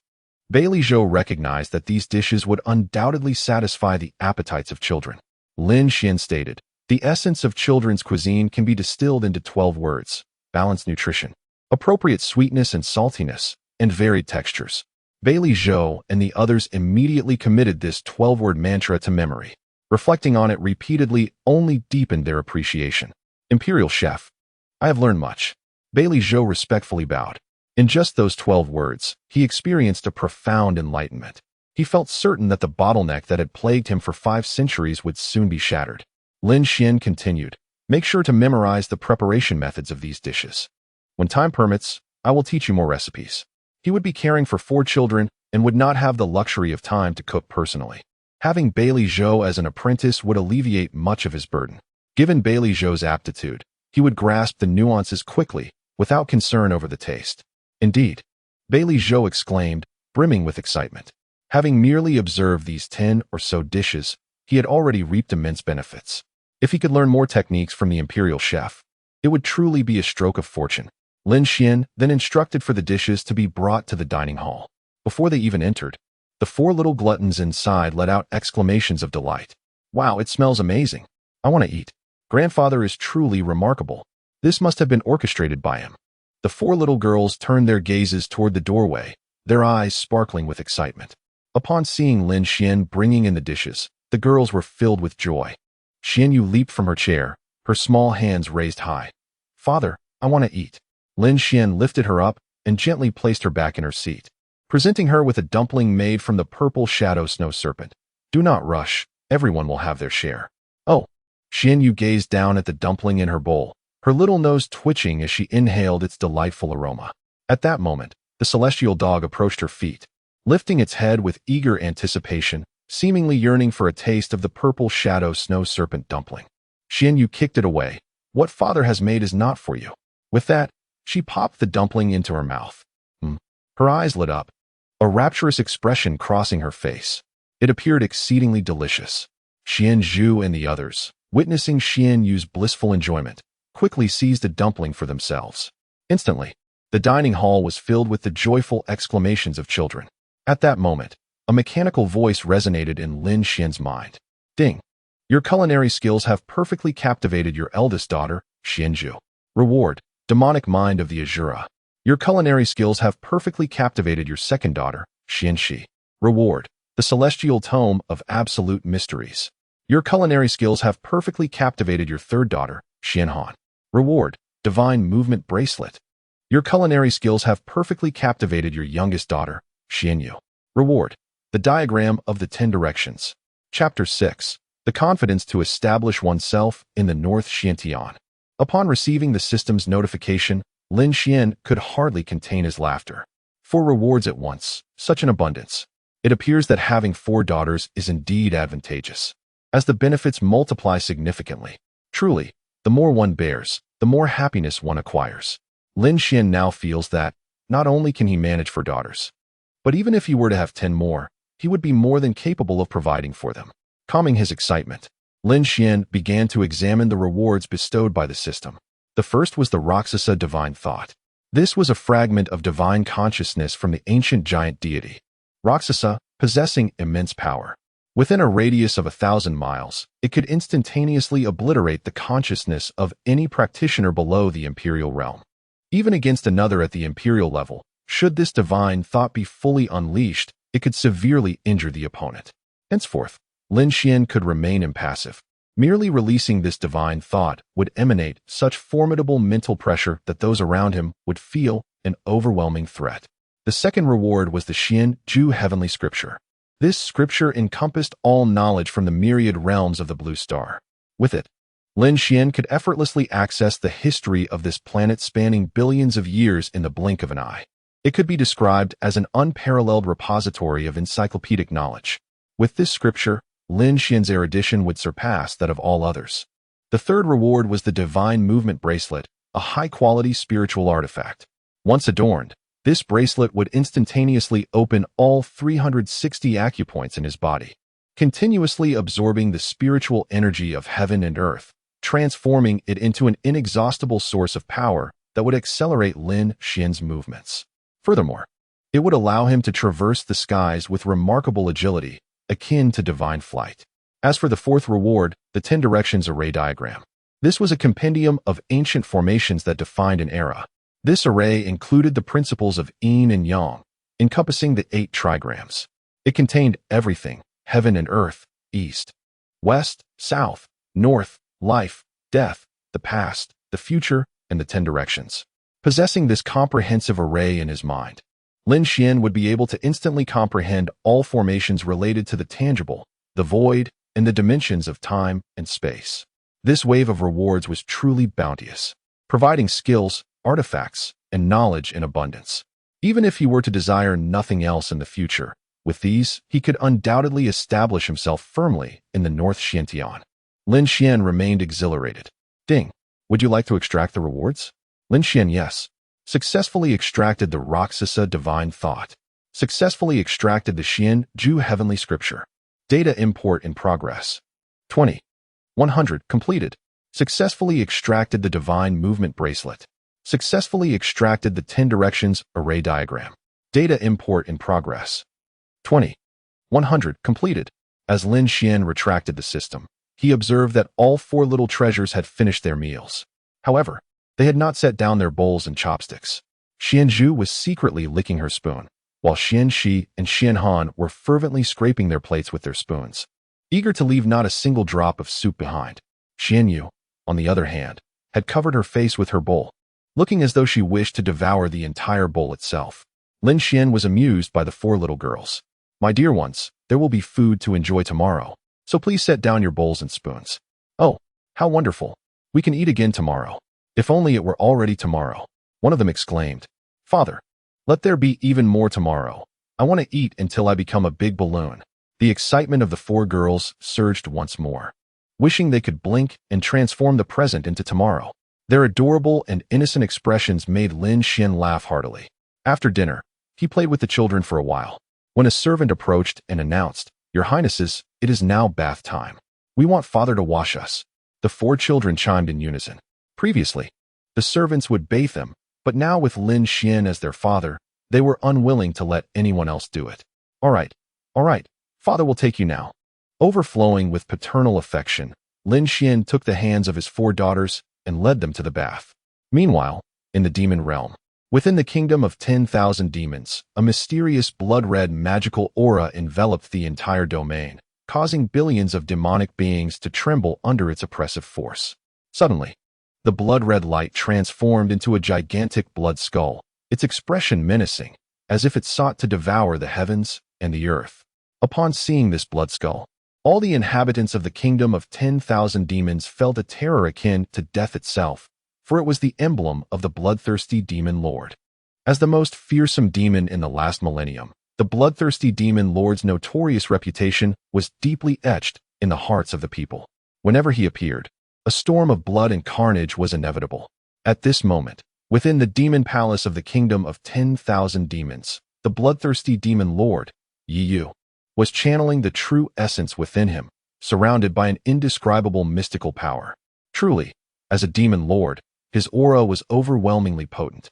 Bailey Zhou recognized that these dishes would undoubtedly satisfy the appetites of children. Lin Xian stated, "The essence of children's cuisine can be distilled into 12 words: balanced nutrition, appropriate sweetness and saltiness, and varied textures." Bailey Zhou and the others immediately committed this 12-word mantra to memory. Reflecting on it repeatedly only deepened their appreciation. "Imperial Chef, I have learned much." Bailey Zhou respectfully bowed. In just those 12 words, he experienced a profound enlightenment. He felt certain that the bottleneck that had plagued him for 5 centuries would soon be shattered. Lin Xian continued, "Make sure to memorize the preparation methods of these dishes. When time permits, I will teach you more recipes." He would be caring for 4 children and would not have the luxury of time to cook personally. Having Bailey Zhou as an apprentice would alleviate much of his burden. Given Bailey Zhou's aptitude, he would grasp the nuances quickly, without concern over the taste. Indeed, Bailey Zhou exclaimed, brimming with excitement. Having merely observed these 10 or so dishes, he had already reaped immense benefits. If he could learn more techniques from the imperial chef, it would truly be a stroke of fortune. Lin Xian then instructed for the dishes to be brought to the dining hall. Before they even entered, the 4 little gluttons inside let out exclamations of delight. "Wow, it smells amazing. I want to eat. Grandfather is truly remarkable. This must have been orchestrated by him." The 4 little girls turned their gazes toward the doorway, their eyes sparkling with excitement. Upon seeing Lin Xian bringing in the dishes, the girls were filled with joy. Xianyu leaped from her chair, her small hands raised high. "Father, I want to eat." Lin Xian lifted her up and gently placed her back in her seat, presenting her with a dumpling made from the purple shadow snow serpent. "Do not rush, everyone will have their share." "Oh." Xianyu gazed down at the dumpling in her bowl, her little nose twitching as she inhaled its delightful aroma. At that moment, the celestial dog approached her feet, lifting its head with eager anticipation, seemingly yearning for a taste of the purple shadow snow serpent dumpling. Xianyu kicked it away. "What father has made is not for you." With that, she popped the dumpling into her mouth. Her eyes lit up, a rapturous expression crossing her face. It appeared exceedingly delicious. Xian Zhu and the others, witnessing Xianyu's blissful enjoyment, quickly seized a dumpling for themselves. Instantly, the dining hall was filled with the joyful exclamations of children. At that moment, a mechanical voice resonated in Lin Xian's mind. "Ding! Your culinary skills have perfectly captivated your eldest daughter, Xianzhu. Reward, demonic mind of the Azura. Your culinary skills have perfectly captivated your second daughter, Xianxi. Reward, the celestial tome of absolute mysteries. Your culinary skills have perfectly captivated your third daughter, Xianhan. Reward, divine movement bracelet. Your culinary skills have perfectly captivated your youngest daughter, Xianyu. Reward, the diagram of the 10 directions." Chapter 6. The confidence to establish oneself in the North Xiantian. Upon receiving the system's notification, Lin Xian could hardly contain his laughter. 4 rewards at once, such an abundance. It appears that having 4 daughters is indeed advantageous, as the benefits multiply significantly. Truly, the more one bears, the more happiness one acquires. Lin Xian now feels that, not only can he manage 4 daughters, but even if he were to have 10 more, he would be more than capable of providing for them. Calming his excitement, Lin Xian began to examine the rewards bestowed by the system. The first was the Rakshasa divine thought. This was a fragment of divine consciousness from the ancient giant deity, Rakshasa, possessing immense power. Within a radius of 1,000 miles, it could instantaneously obliterate the consciousness of any practitioner below the imperial realm. even against another at the imperial level. Should this divine thought be fully unleashed, it could severely injure the opponent. Henceforth, Lin Xian could remain impassive. Merely releasing this divine thought would emanate such formidable mental pressure that those around him would feel an overwhelming threat. The second reward was the Xian Ju Heavenly Scripture. This scripture encompassed all knowledge from the myriad realms of the Blue Star. With it, Lin Xian could effortlessly access the history of this planet spanning billions of years in the blink of an eye. It could be described as an unparalleled repository of encyclopedic knowledge. With this scripture, Lin Xian's erudition would surpass that of all others. The third reward was the Divine Movement Bracelet, a high-quality spiritual artifact. Once adorned, this bracelet would instantaneously open all 360 acupoints in his body, continuously absorbing the spiritual energy of heaven and earth, transforming it into an inexhaustible source of power that would accelerate Lin Xian's movements. Furthermore, it would allow him to traverse the skies with remarkable agility, akin to divine flight. As for the fourth reward, the 10 Directions Array Diagram. This was a compendium of ancient formations that defined an era. This array included the principles of yin and yang, encompassing the 8 trigrams. It contained everything: heaven and earth, east, west, south, north, life, death, the past, the future, and the 10 directions. Possessing this comprehensive array in his mind, Lin Xian would be able to instantly comprehend all formations related to the tangible, the void, and the dimensions of time and space. This wave of rewards was truly bounteous, providing skills, artifacts, and knowledge in abundance. Even if he were to desire nothing else in the future, with these, he could undoubtedly establish himself firmly in the North Xiantian. Lin Xian remained exhilarated. Ding. Would you like to extract the rewards? Lin Xian, yes. Successfully extracted the Roxasa Divine Thought. Successfully extracted the Xian Ju Heavenly Scripture. Data import in progress. 20. 100. Completed. Successfully extracted the Divine Movement Bracelet. Successfully extracted the 10 Directions Array Diagram. Data import in progress. 20. 100. Completed. As Lin Xian retracted the system, he observed that all 4 little treasures had finished their meals. However, they had not set down their bowls and chopsticks. Xian Zhu was secretly licking her spoon, while Xian Shi and Xian Han were fervently scraping their plates with their spoons, eager to leave not a single drop of soup behind. Xian Yu, on the other hand, had covered her face with her bowl, looking as though she wished to devour the entire bowl itself. Lin Xian was amused by the 4 little girls. My dear ones, there will be food to enjoy tomorrow, so please set down your bowls and spoons. Oh, how wonderful. We can eat again tomorrow. If only it were already tomorrow. One of them exclaimed, Father, let there be even more tomorrow. I want to eat until I become a big balloon. The excitement of the 4 girls surged once more, wishing they could blink and transform the present into tomorrow. Their adorable and innocent expressions made Lin Xian laugh heartily. After dinner, he played with the children for a while, when a servant approached and announced, Your Highnesses, it is now bath time. We want Father to wash us. The 4 children chimed in unison. Previously, the servants would bathe them, but now with Lin Xian as their father, they were unwilling to let anyone else do it. All right, Father will take you now. Overflowing with paternal affection, Lin Xian took the hands of his 4 daughters and led them to the bath. Meanwhile, in the demon realm, within the kingdom of 10,000 demons, a mysterious blood-red magical aura enveloped the entire domain, causing billions of demonic beings to tremble under its oppressive force. Suddenly, the blood-red light transformed into a gigantic blood skull, its expression menacing, as if it sought to devour the heavens and the earth. Upon seeing this blood skull, all the inhabitants of the kingdom of 10,000 demons felt a terror akin to death itself, for it was the emblem of the bloodthirsty demon lord. As the most fearsome demon in the last millennium, the bloodthirsty demon lord's notorious reputation was deeply etched in the hearts of the people. Whenever he appeared, a storm of blood and carnage was inevitable. At this moment, within the demon palace of the kingdom of 10,000 demons, the bloodthirsty demon lord, Yi Yu, was channeling the true essence within him, surrounded by an indescribable mystical power. Truly, as a demon lord, his aura was overwhelmingly potent.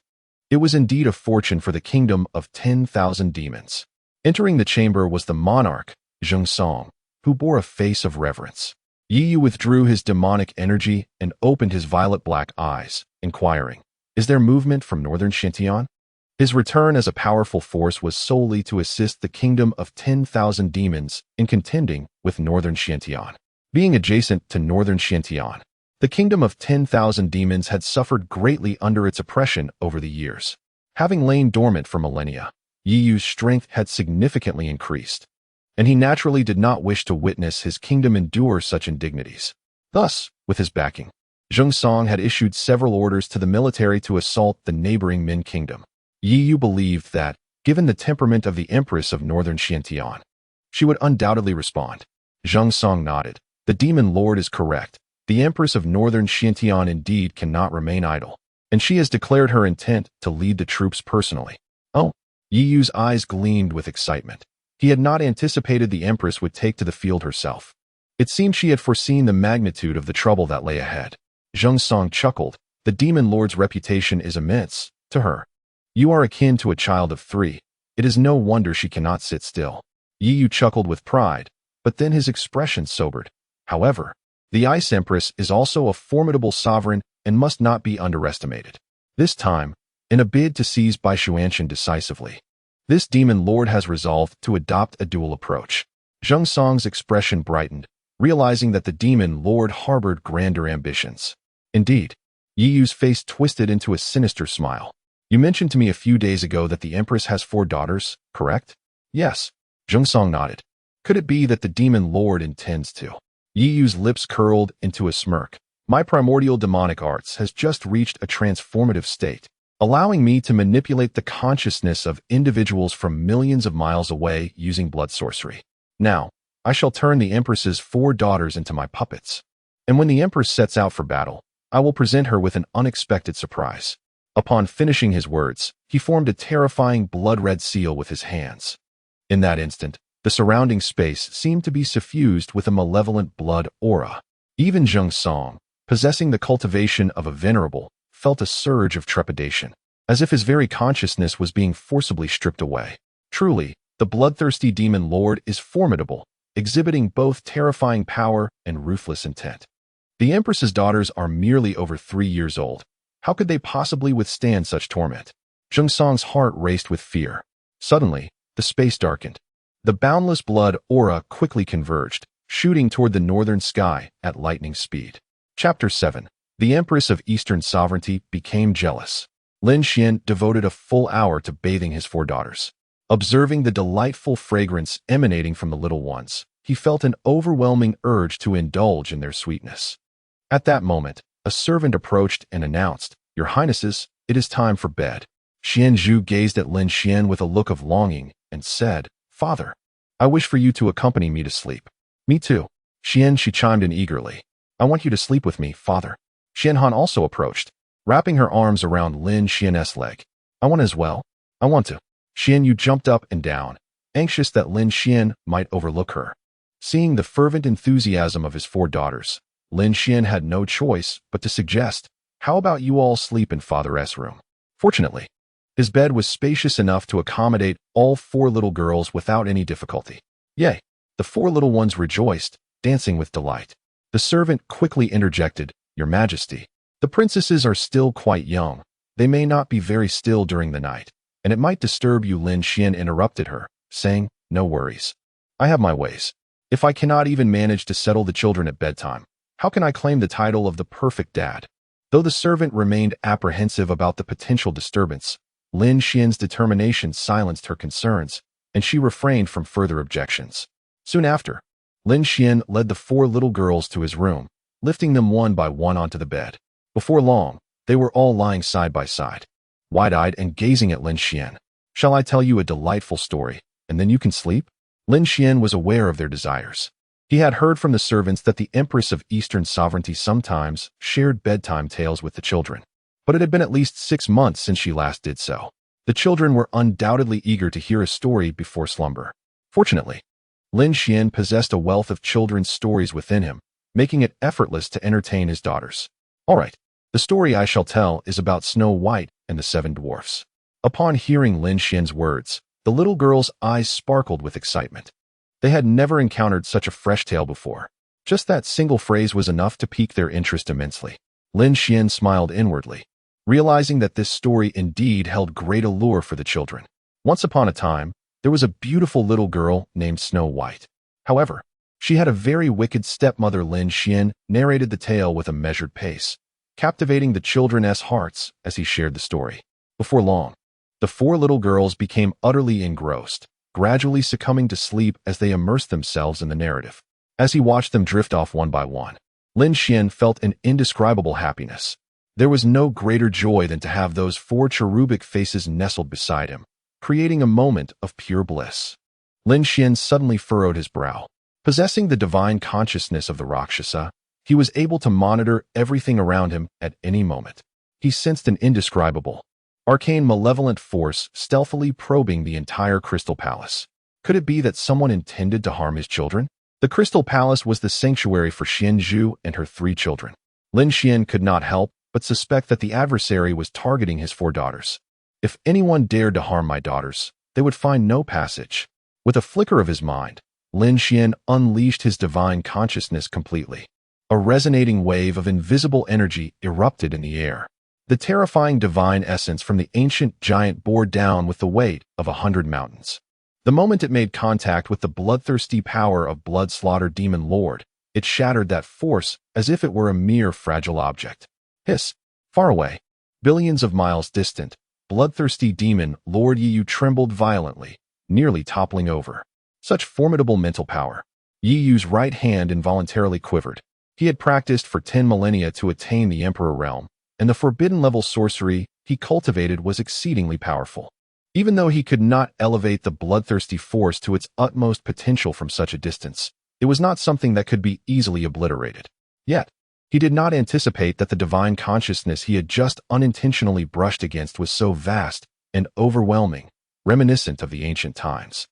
It was indeed a fortune for the kingdom of 10,000 demons. Entering the chamber was the monarch, Zheng Song, who bore a face of reverence. Yi Yu withdrew his demonic energy and opened his violet-black eyes, inquiring, Is there movement from northern Xintian? His return as a powerful force was solely to assist the kingdom of 10,000 demons in contending with northern Xintian. Being adjacent to northern Xintian, the kingdom of 10,000 demons had suffered greatly under its oppression over the years. Having lain dormant for millennia, Yi Yu's strength had significantly increased, and he naturally did not wish to witness his kingdom endure such indignities. Thus, with his backing, Zheng Song had issued several orders to the military to assault the neighboring Min kingdom. Yi Yu believed that, given the temperament of the Empress of northern Xintian, she would undoubtedly respond. Zheng Song nodded. The demon lord is correct. The Empress of northern Xintian indeed cannot remain idle, and she has declared her intent to lead the troops personally. Oh, Yi Yu's eyes gleamed with excitement. He had not anticipated the Empress would take to the field herself. It seemed she had foreseen the magnitude of the trouble that lay ahead. Zheng Song chuckled. The demon lord's reputation is immense to her. You are akin to a child of 3. It is no wonder she cannot sit still. Yi Yu chuckled with pride, but then his expression sobered. However, the Ice Empress is also a formidable sovereign and must not be underestimated. This time, in a bid to seize Baishuanshan decisively, this demon lord has resolved to adopt a dual approach. Zheng Song's expression brightened, realizing that the demon lord harbored grander ambitions. Indeed, Yi Yu's face twisted into a sinister smile. You mentioned to me a few days ago that the Empress has 4 daughters, correct? Yes. Zheng Song nodded. Could it be that the demon lord intends to? Yi Yu's lips curled into a smirk. My primordial demonic arts has just reached a transformative state, allowing me to manipulate the consciousness of individuals from millions of miles away using blood sorcery. Now, I shall turn the Empress's 4 daughters into my puppets. And when the Empress sets out for battle, I will present her with an unexpected surprise. Upon finishing his words, he formed a terrifying blood-red seal with his hands. In that instant, the surrounding space seemed to be suffused with a malevolent blood aura. Even Zheng Song, possessing the cultivation of a venerable, felt a surge of trepidation, as if his very consciousness was being forcibly stripped away. Truly, the bloodthirsty demon lord is formidable, exhibiting both terrifying power and ruthless intent. The Empress's daughters are merely over 3 years old. How could they possibly withstand such torment? Zheng Song's heart raced with fear. Suddenly, the space darkened. The boundless blood aura quickly converged, shooting toward the northern sky at lightning speed. Chapter 7. The Empress of Eastern Sovereignty became jealous. Lin Xian devoted a full hour to bathing his 4 daughters. Observing the delightful fragrance emanating from the little ones, he felt an overwhelming urge to indulge in their sweetness. At that moment, a servant approached and announced, Your Highnesses, it is time for bed. Xian Zhu gazed at Lin Xian with a look of longing and said, Father, I wish for you to accompany me to sleep. Me too. Xian, she chimed in eagerly. I want you to sleep with me, father. Xian Han also approached, wrapping her arms around Lin Xian's leg. I want as well. I want to. Xian Yu jumped up and down, anxious that Lin Xian might overlook her. Seeing the fervent enthusiasm of his 4 daughters, Lin Xian had no choice but to suggest, how about you all sleep in Father's room? Fortunately, his bed was spacious enough to accommodate all 4 little girls without any difficulty. Yea, the 4 little ones rejoiced, dancing with delight. The servant quickly interjected, Your Majesty, the princesses are still quite young. They may not be very still during the night, and it might disturb you. Lin Xian interrupted her, saying, No worries. I have my ways. If I cannot even manage to settle the children at bedtime, how can I claim the title of the perfect dad? Though the servant remained apprehensive about the potential disturbance, Lin Xian's determination silenced her concerns, and she refrained from further objections. Soon after, Lin Xian led the 4 little girls to his room, lifting them one by one onto the bed. Before long, they were all lying side by side, wide-eyed and gazing at Lin Xian. Shall I tell you a delightful story, and then you can sleep? Lin Xian was aware of their desires. He had heard from the servants that the Empress of Eastern Sovereignty sometimes shared bedtime tales with the children, but it had been at least 6 months since she last did so. The children were undoubtedly eager to hear a story before slumber. Fortunately, Lin Xian possessed a wealth of children's stories within him, making it effortless to entertain his daughters. All right, the story I shall tell is about Snow White and the 7 dwarfs. Upon hearing Lin Xian's words, the little girls' eyes sparkled with excitement. They had never encountered such a fresh tale before. Just that single phrase was enough to pique their interest immensely. Lin Xian smiled inwardly. realizing that this story indeed held great allure for the children. Once upon a time, there was a beautiful little girl named Snow White. However, she had a very wicked stepmother. Lin Xian narrated the tale with a measured pace, captivating the children's hearts as he shared the story. Before long, the four little girls became utterly engrossed, gradually succumbing to sleep as they immersed themselves in the narrative. As he watched them drift off one by one, Lin Xian felt an indescribable happiness. There was no greater joy than to have those four cherubic faces nestled beside him, creating a moment of pure bliss. Lin Xian suddenly furrowed his brow. Possessing the divine consciousness of the Rakshasa, he was able to monitor everything around him at any moment. He sensed an indescribable, arcane malevolent force stealthily probing the entire Crystal Palace. Could it be that someone intended to harm his children? The Crystal Palace was the sanctuary for Xian Zhu and her 3 children. Lin Xian could not help but suspect that the adversary was targeting his 4 daughters. If anyone dared to harm my daughters, they would find no passage. With a flicker of his mind, Lin Xian unleashed his divine consciousness completely. A resonating wave of invisible energy erupted in the air. The terrifying divine essence from the ancient giant bore down with the weight of 100 mountains. The moment it made contact with the bloodthirsty power of Blood-Slaughter Demon Lord, it shattered that force as if it were a mere fragile object. Hiss! Far away, billions of miles distant, bloodthirsty demon Lord Yi Yu trembled violently, nearly toppling over. Such formidable mental power. Yi Yu's right hand involuntarily quivered. He had practiced for 10 millennia to attain the Emperor realm, and the forbidden-level sorcery he cultivated was exceedingly powerful. Even though he could not elevate the bloodthirsty force to its utmost potential from such a distance, it was not something that could be easily obliterated. Yet, he did not anticipate that the divine consciousness he had just unintentionally brushed against was so vast and overwhelming, reminiscent of the ancient times.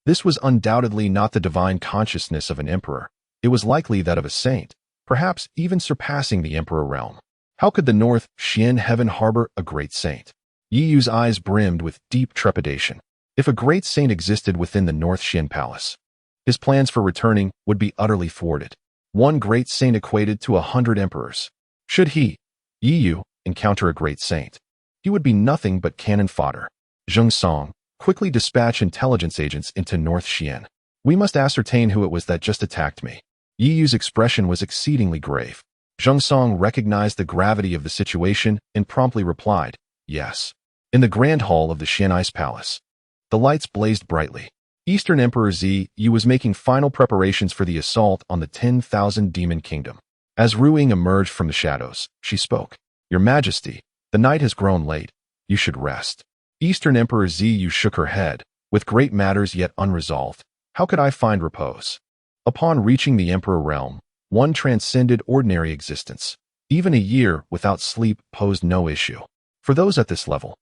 This was undoubtedly not the divine consciousness of an emperor. It was likely that of a saint, perhaps even surpassing the emperor realm. How could the North Xian heaven harbor a great saint? Yi Yu's eyes brimmed with deep trepidation. If a great saint existed within the North Xian palace, his plans for returning would be utterly thwarted. One great saint equated to 100 emperors. Should he, Yi Yu, encounter a great saint, he would be nothing but cannon fodder. Zheng Song, quickly dispatch intelligence agents into North Xian. We must ascertain who it was that just attacked me. Yi Yu's expression was exceedingly grave. Zheng Song recognized the gravity of the situation and promptly replied, yes. In the grand hall of the Xian Ice Palace, the lights blazed brightly. Eastern Emperor Zi Yu was making final preparations for the assault on the 10,000 Demon Kingdom. As Ru Ying emerged from the shadows, she spoke. Your Majesty, the night has grown late. You should rest. Eastern Emperor Zi Yu shook her head. With great matters yet unresolved, how could I find repose? Upon reaching the Emperor realm, one transcended ordinary existence. Even a year without sleep posed no issue. For those at this level,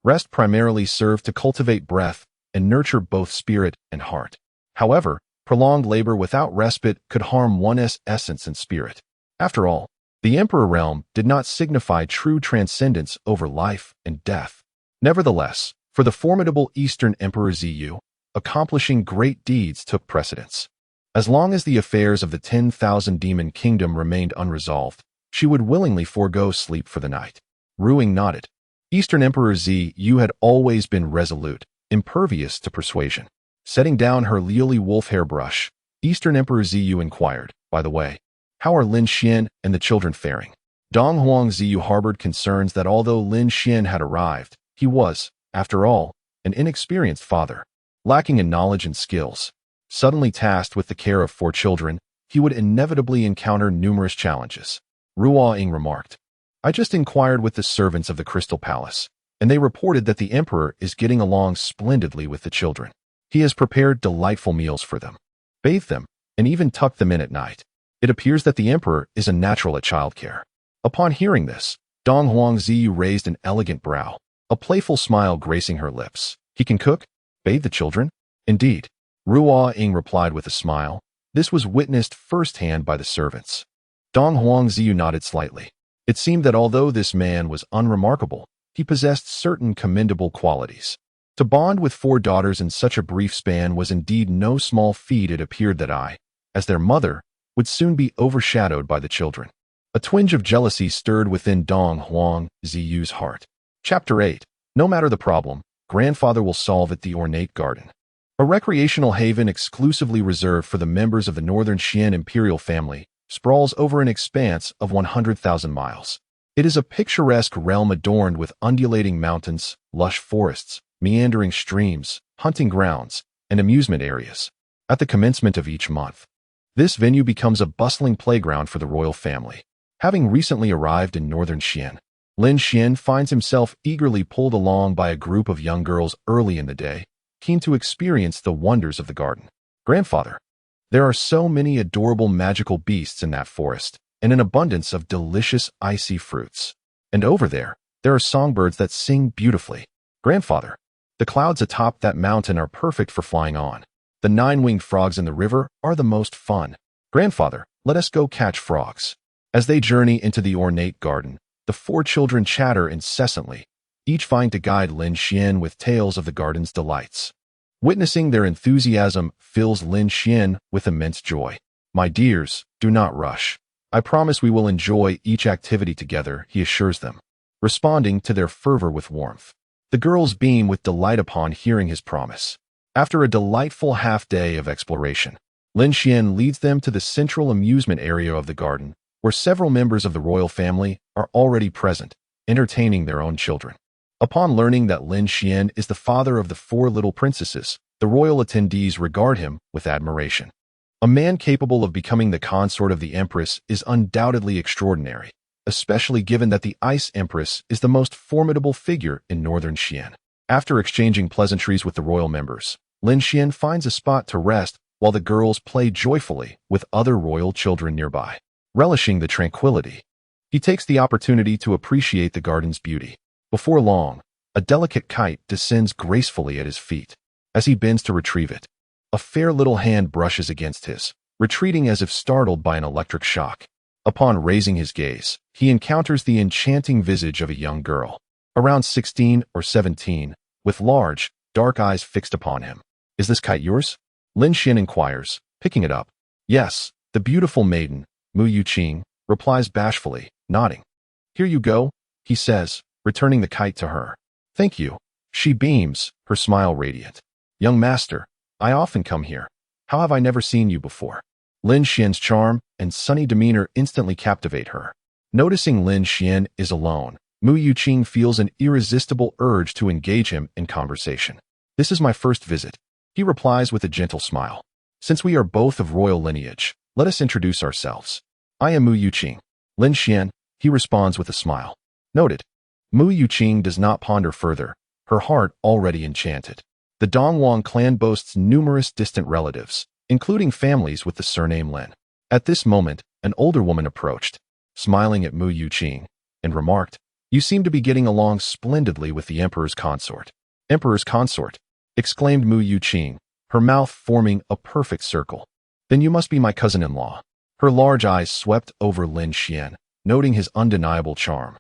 rest primarily served to cultivate breath and nurture both spirit and heart. However, prolonged labor without respite could harm one's essence and spirit. After all, the Emperor realm did not signify true transcendence over life and death. Nevertheless, for the formidable Eastern Emperor Zi Yu, accomplishing great deeds took precedence. As long as the affairs of the 10,000 Demon Kingdom remained unresolved, she would willingly forego sleep for the night. Ru Ying nodded. Eastern Emperor Zi Yu had always been resolute, impervious to persuasion. Setting down her lily wolf hair brush, Eastern Emperor Zi Yu inquired, by the way, how are Lin Xian and the children faring? Dong Huang Zi Yu harbored concerns that although Lin Xian had arrived, he was, after all, an inexperienced father, lacking in knowledge and skills. Suddenly tasked with the care of 4 children, he would inevitably encounter numerous challenges. Ru Ying remarked, I just inquired with the servants of the Crystal Palace, and they reported that the Emperor is getting along splendidly with the children. He has prepared delightful meals for them, bathed them, and even tucked them in at night. It appears that the Emperor is a natural at childcare. Upon hearing this, Dong Huang Zi Yu raised an elegant brow, a playful smile gracing her lips. He can cook, bathe the children? Indeed. Ru Ying replied with a smile. This was witnessed firsthand by the servants. Dong Huang Zi Yu nodded slightly. It seemed that although this man was unremarkable, he possessed certain commendable qualities. To bond with 4 daughters in such a brief span was indeed no small feat. It appeared that I, as their mother, would soon be overshadowed by the children. A twinge of jealousy stirred within Dong Huang Ziyu's heart. Chapter 8. No matter the problem, grandfather will solve it. The ornate garden. A recreational haven exclusively reserved for the members of the Northern Xian imperial family, sprawls over an expanse of 100,000 miles. It is a picturesque realm adorned with undulating mountains, lush forests, meandering streams, hunting grounds, and amusement areas. At the commencement of each month, this venue becomes a bustling playground for the royal family. Having recently arrived in Northern Xian, Lin Xian finds himself eagerly pulled along by a group of young girls early in the day, keen to experience the wonders of the garden. Grandfather, there are so many adorable magical beasts in that forest, and an abundance of delicious icy fruits. And over there are songbirds that sing beautifully. Grandfather, the clouds atop that mountain are perfect for flying on. The 9-winged frogs in the river are the most fun. Grandfather, let us go catch frogs. As they journey into the ornate garden, the 4 children chatter incessantly, each vying to guide Lin Xian with tales of the garden's delights. Witnessing their enthusiasm fills Lin Xian with immense joy. My dears, do not rush. I promise we will enjoy each activity together, he assures them, responding to their fervor with warmth. The girls beam with delight upon hearing his promise. After a delightful half-day of exploration, Lin Xian leads them to the central amusement area of the garden, where several members of the royal family are already present, entertaining their own children. Upon learning that Lin Xian is the father of the 4 little princesses, the royal attendees regard him with admiration. A man capable of becoming the consort of the Empress is undoubtedly extraordinary, especially given that the Ice Empress is the most formidable figure in Northern Xian. After exchanging pleasantries with the royal members, Lin Xian finds a spot to rest while the girls play joyfully with other royal children nearby. Relishing the tranquility, he takes the opportunity to appreciate the garden's beauty. Before long, a delicate kite descends gracefully at his feet. As he bends to retrieve it, a fair little hand brushes against his, retreating as if startled by an electric shock. Upon raising his gaze, he encounters the enchanting visage of a young girl, around 16 or 17, with large, dark eyes fixed upon him. Is this kite yours? Lin Xian inquires, picking it up. Yes, the beautiful maiden, Mu Yuqing, replies bashfully, nodding. Here you go, he says, returning the kite to her. Thank you. She beams, her smile radiant. Young master, I often come here. How have I never seen you before? Lin Xian's charm and sunny demeanor instantly captivate her. Noticing Lin Xian is alone, Mu Yuqing feels an irresistible urge to engage him in conversation. This is my first visit, he replies with a gentle smile. Since we are both of royal lineage, let us introduce ourselves. I am Mu Yuqing. Lin Xian, he responds with a smile. Noted. Mu Yuqing does not ponder further, her heart already enchanted. The Dongwang clan boasts numerous distant relatives, including families with the surname Lin. At this moment, an older woman approached, smiling at Mu Yuqing, and remarked, You seem to be getting along splendidly with the Emperor's consort. Emperor's consort, exclaimed Mu Yuqing, her mouth forming a perfect circle. Then you must be my cousin-in-law. Her large eyes swept over Lin Xian, noting his undeniable charm,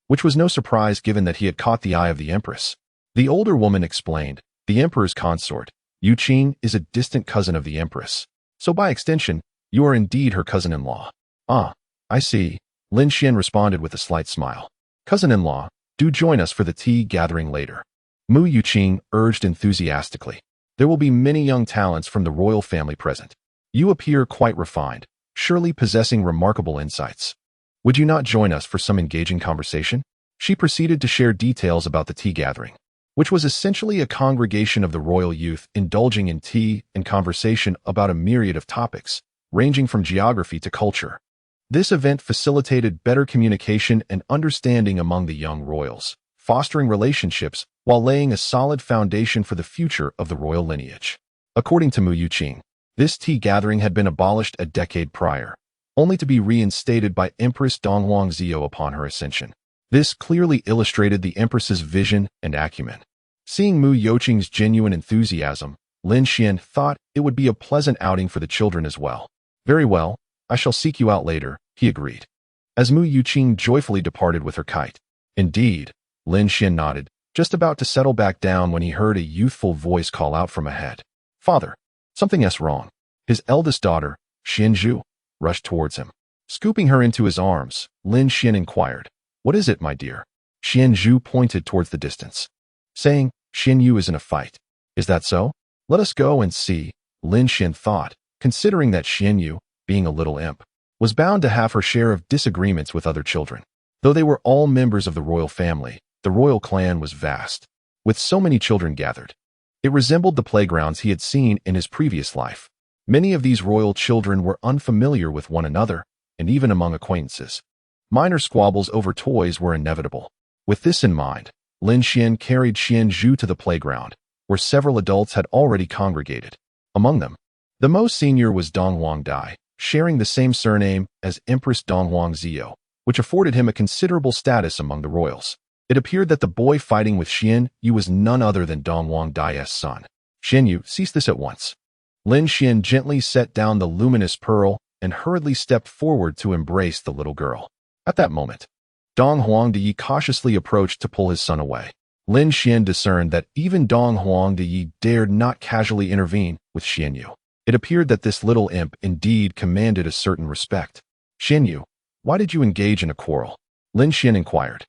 which was no surprise given that he had caught the eye of the Empress. The older woman explained, the Emperor's consort, Yuqing, is a distant cousin of the Empress. So by extension, you are indeed her cousin-in-law. Ah, I see, Lin Xian responded with a slight smile. Cousin-in-law, do join us for the tea gathering later. Mu Yuqing urged enthusiastically. There will be many young talents from the royal family present. You appear quite refined, surely possessing remarkable insights. Would you not join us for some engaging conversation? She proceeded to share details about the tea gathering, which was essentially a congregation of the royal youth indulging in tea and conversation about a myriad of topics, ranging from geography to culture. This event facilitated better communication and understanding among the young royals, fostering relationships while laying a solid foundation for the future of the royal lineage. According to Mu Yuqing, this tea gathering had been abolished a decade prior, only to be reinstated by Empress Dongwang Ziyou upon her ascension. This clearly illustrated the Empress's vision and acumen. Seeing Mu Yuqing's genuine enthusiasm, Lin Xian thought it would be a pleasant outing for the children as well. Very well, I shall seek you out later, he agreed, as Mu Yuqing joyfully departed with her kite. Indeed, Lin Xian nodded, just about to settle back down when he heard a youthful voice call out from ahead. Father, something's wrong. His eldest daughter, Xianzhu, rushed towards him. Scooping her into his arms, Lin Xian inquired, "What is it, my dear?" Xian Zhu pointed towards the distance, saying, "Xian Yu is in a fight. Is that so? Let us go and see." Lin Xian thought, considering that Xian Yu, being a little imp, was bound to have her share of disagreements with other children. Though they were all members of the royal family, the royal clan was vast, with so many children gathered. It resembled the playgrounds he had seen in his previous life. Many of these royal children were unfamiliar with one another, and even among acquaintances, minor squabbles over toys were inevitable. With this in mind, Lin Xian carried Xian Zhu to the playground, where several adults had already congregated. Among them, the most senior was Dong Huang Dai, sharing the same surname as Empress Dong Huang Zio, which afforded him a considerable status among the royals. It appeared that the boy fighting with Xian Yu was none other than Dong Huang Dai's son. "Xian Yu, cease this at once." Lin Xian gently set down the luminous pearl and hurriedly stepped forward to embrace the little girl. At that moment, Dong Huang Di cautiously approached to pull his son away. Lin Xian discerned that even Dong Huang Di dared not casually intervene with Xian Yu. It appeared that this little imp indeed commanded a certain respect. "Xian Yu, why did you engage in a quarrel?" Lin Xian inquired.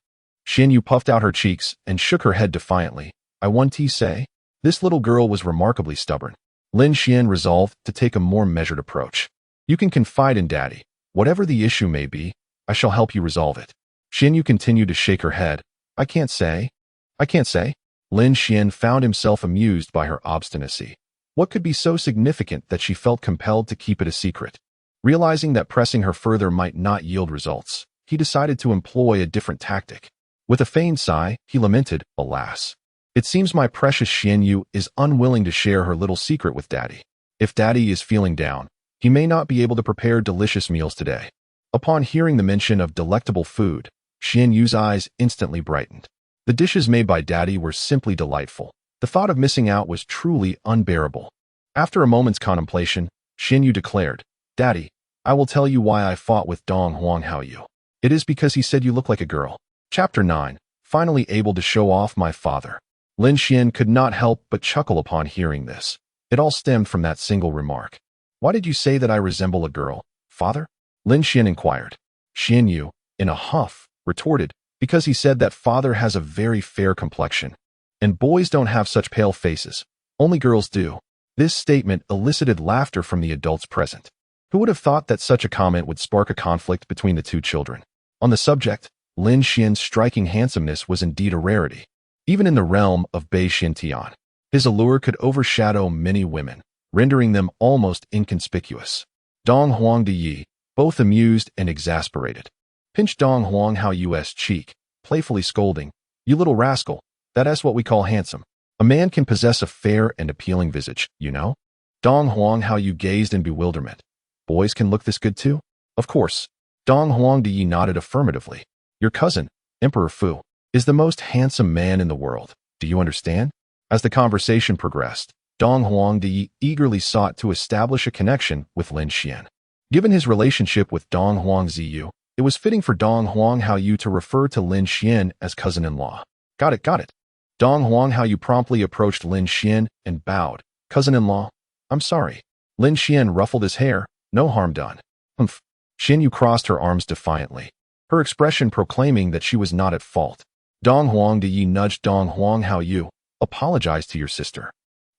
Xian Yu puffed out her cheeks and shook her head defiantly. "I want to say." This little girl was remarkably stubborn. Lin Xian resolved to take a more measured approach. "You can confide in Daddy. Whatever the issue may be, I shall help you resolve it." Xian Yu continued to shake her head. I can't say." Lin Xian found himself amused by her obstinacy. What could be so significant that she felt compelled to keep it a secret? Realizing that pressing her further might not yield results, he decided to employ a different tactic. With a feigned sigh, he lamented, "Alas, it seems my precious Xian Yu is unwilling to share her little secret with Daddy. If Daddy is feeling down, he may not be able to prepare delicious meals today." Upon hearing the mention of delectable food, Xian Yu's eyes instantly brightened. The dishes made by Daddy were simply delightful. The thought of missing out was truly unbearable. After a moment's contemplation, Xian Yu declared, "Daddy, I will tell you why I fought with Dong Huang Haoyu. It is because he said you look like a girl." Chapter 9. Finally able to show off my father. Lin Xian could not help but chuckle upon hearing this. It all stemmed from that single remark. "Why did you say that I resemble a girl, father?" Lin Xian inquired. Xian Yu, in a huff, retorted, "Because he said that father has a very fair complexion, and boys don't have such pale faces. Only girls do." This statement elicited laughter from the adults present. Who would have thought that such a comment would spark a conflict between the two children? On the subject, Lin Xian's striking handsomeness was indeed a rarity, even in the realm of Bei Xintian. His allure could overshadow many women, rendering them almost inconspicuous. Dong Huang Di, both amused and exasperated, pinched Dong Huang Haoyu's cheek, playfully scolding, "You little rascal, that is what we call handsome. A man can possess a fair and appealing visage, you know." Dong Huang Haoyu gazed in bewilderment. "Boys can look this good too?" "Of course." Dong Huang Di nodded affirmatively. "Your cousin, Emperor Fu, is the most handsome man in the world. Do you understand?" As the conversation progressed, Dong Huang Di eagerly sought to establish a connection with Lin Xian. Given his relationship with Dong Huang Ziyu, it was fitting for Dong Huang Haoyu to refer to Lin Xian as cousin-in-law. Got it. Dong Huang Haoyu promptly approached Lin Xian and bowed. "Cousin-in-law, I'm sorry." Lin Xian ruffled his hair. "No harm done." "Humph." Xian Yu crossed her arms defiantly, her expression proclaiming that she was not at fault. Dong Huang Di nudged Dong Huang Haoyu. "Apologize to your sister."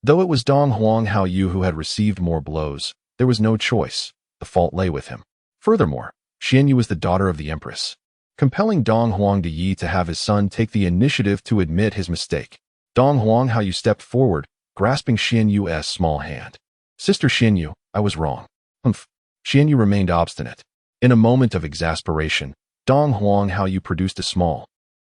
Though it was Dong Huang Haoyu who had received more blows, there was no choice. The fault lay with him. Furthermore, Xian Yu was the daughter of the Empress, compelling Dong Huang Di to have his son take the initiative to admit his mistake. Dong Huang Haoyu stepped forward, grasping Xian Yu's small hand. "Sister Xian Yu, I was wrong." "Humph." Xian Yu remained obstinate. In a moment of exasperation, Dong Huang Haoyu produced a small,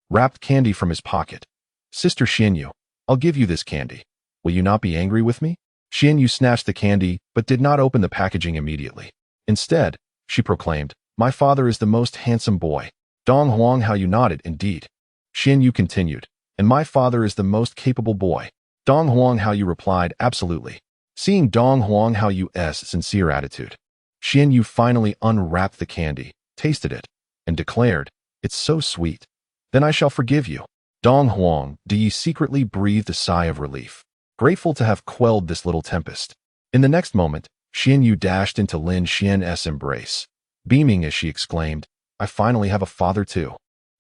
wrapped candy from his pocket. "Sister Xian Yu, I'll give you this candy. Will you not be angry with me?" Xian Yu snatched the candy but did not open the packaging immediately. Instead, she proclaimed, "My father is the most handsome boy." Dong Huang Haoyu nodded, "Indeed." Xian Yu continued, "And my father is the most capable boy." Dong Huang Haoyu replied, "Absolutely." Seeing Dong Huang Haoyu's sincere attitude, Xian Yu finally unwrapped the candy, tasted it, and declared, "It's so sweet. Then I shall forgive you." Dong Huang Di secretly breathed a sigh of relief, grateful to have quelled this little tempest. In the next moment, Xian Yu dashed into Lin Xian's embrace. beaming as she exclaimed, "I finally have a father too.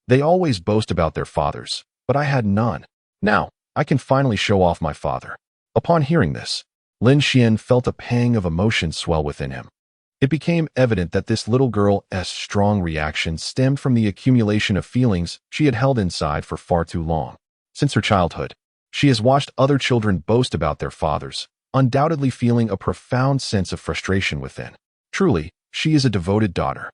They always boast about their fathers, but I had none. Now, I can finally show off my father." Upon hearing this, Lin Xian felt a pang of emotion swell within him. It became evident that this little girl's strong reaction stemmed from the accumulation of feelings she had held inside for far too long. Since her childhood, she has watched other children boast about their fathers, undoubtedly feeling a profound sense of frustration within. Truly, she is a devoted daughter.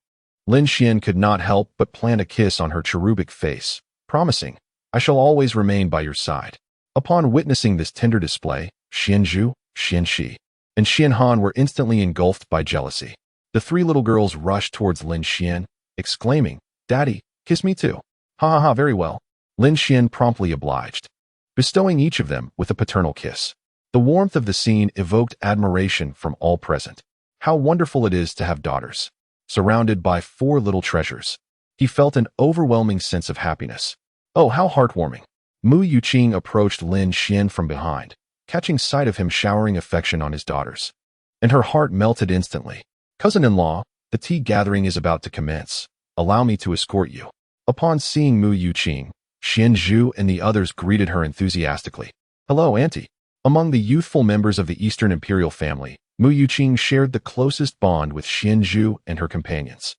Lin Xian could not help but plant a kiss on her cherubic face, promising, "I shall always remain by your side." Upon witnessing this tender display, Xianzhu, Xianxi, and Xianhan were instantly engulfed by jealousy. The three little girls rushed towards Lin Xian, exclaiming, "Daddy, kiss me too." "Ha ha ha, very well." Lin Xian promptly obliged, bestowing each of them with a paternal kiss. The warmth of the scene evoked admiration from all present. How wonderful it is to have daughters. Surrounded by four little treasures, he felt an overwhelming sense of happiness. Oh, how heartwarming. Mu Yuqing approached Lin Xian from behind, catching sight of him showering affection on his daughters. And her heart melted instantly. "Cousin-in-law, the tea gathering is about to commence. Allow me to escort you." Upon seeing Mu Yuqing, Xianzhu and the others greeted her enthusiastically. "Hello, Auntie." Among the youthful members of the Eastern Imperial family, Mu Yuqing shared the closest bond with Xianzhu and her companions.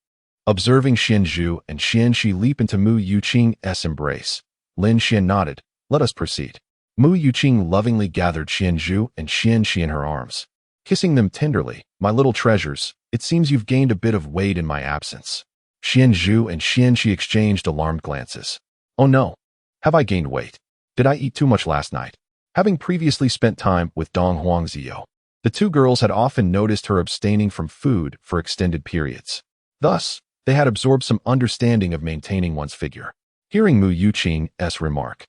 Observing Xianzhu and Xianxi leap into Mu Yuqing's embrace, Lin Xian nodded, "Let us proceed." Mu Yuqing lovingly gathered Xianzhu and Xianxi in her arms, kissing them tenderly. "My little treasures, it seems you've gained a bit of weight in my absence." Xianzhu and Xianxi exchanged alarmed glances. "Oh no. Have I gained weight? Did I eat too much last night?" Having previously spent time with Dong Huangzio, the two girls had often noticed her abstaining from food for extended periods. Thus, they had absorbed some understanding of maintaining one's figure. Hearing Mu Yuqing's remark,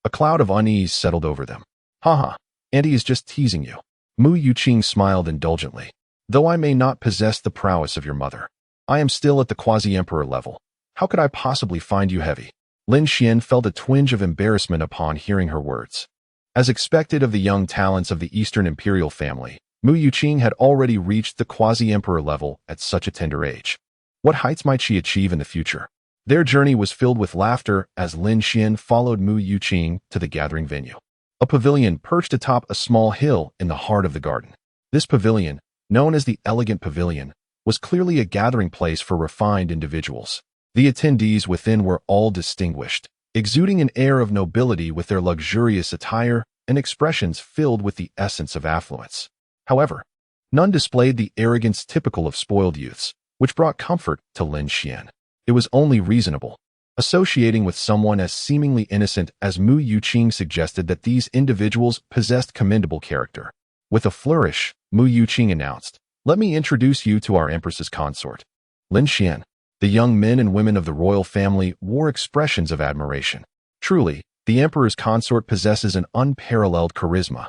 a cloud of unease settled over them. "Haha, Auntie is just teasing you." Mu Yuqing smiled indulgently. "Though I may not possess the prowess of your mother, I am still at the quasi-emperor level. How could I possibly find you heavy?" Lin Xian felt a twinge of embarrassment upon hearing her words. As expected of the young talents of the Eastern Imperial family, Mu Yuqing had already reached the quasi-emperor level at such a tender age. What heights might she achieve in the future? Their journey was filled with laughter as Lin Xian followed Mu Yuqing to the gathering venue. A pavilion perched atop a small hill in the heart of the garden. This pavilion, known as the Elegant Pavilion, was clearly a gathering place for refined individuals. The attendees within were all distinguished, exuding an air of nobility with their luxurious attire and expressions filled with the essence of affluence. However, none displayed the arrogance typical of spoiled youths, which brought comfort to Lin Xian. It was only reasonable. Associating with someone as seemingly innocent as Mu Yuqing suggested that these individuals possessed commendable character. With a flourish, Mu Yuqing announced, "Let me introduce you to our Empress's consort, Lin Xian." The young men and women of the royal family wore expressions of admiration. Truly, the emperor's consort possesses an unparalleled charisma.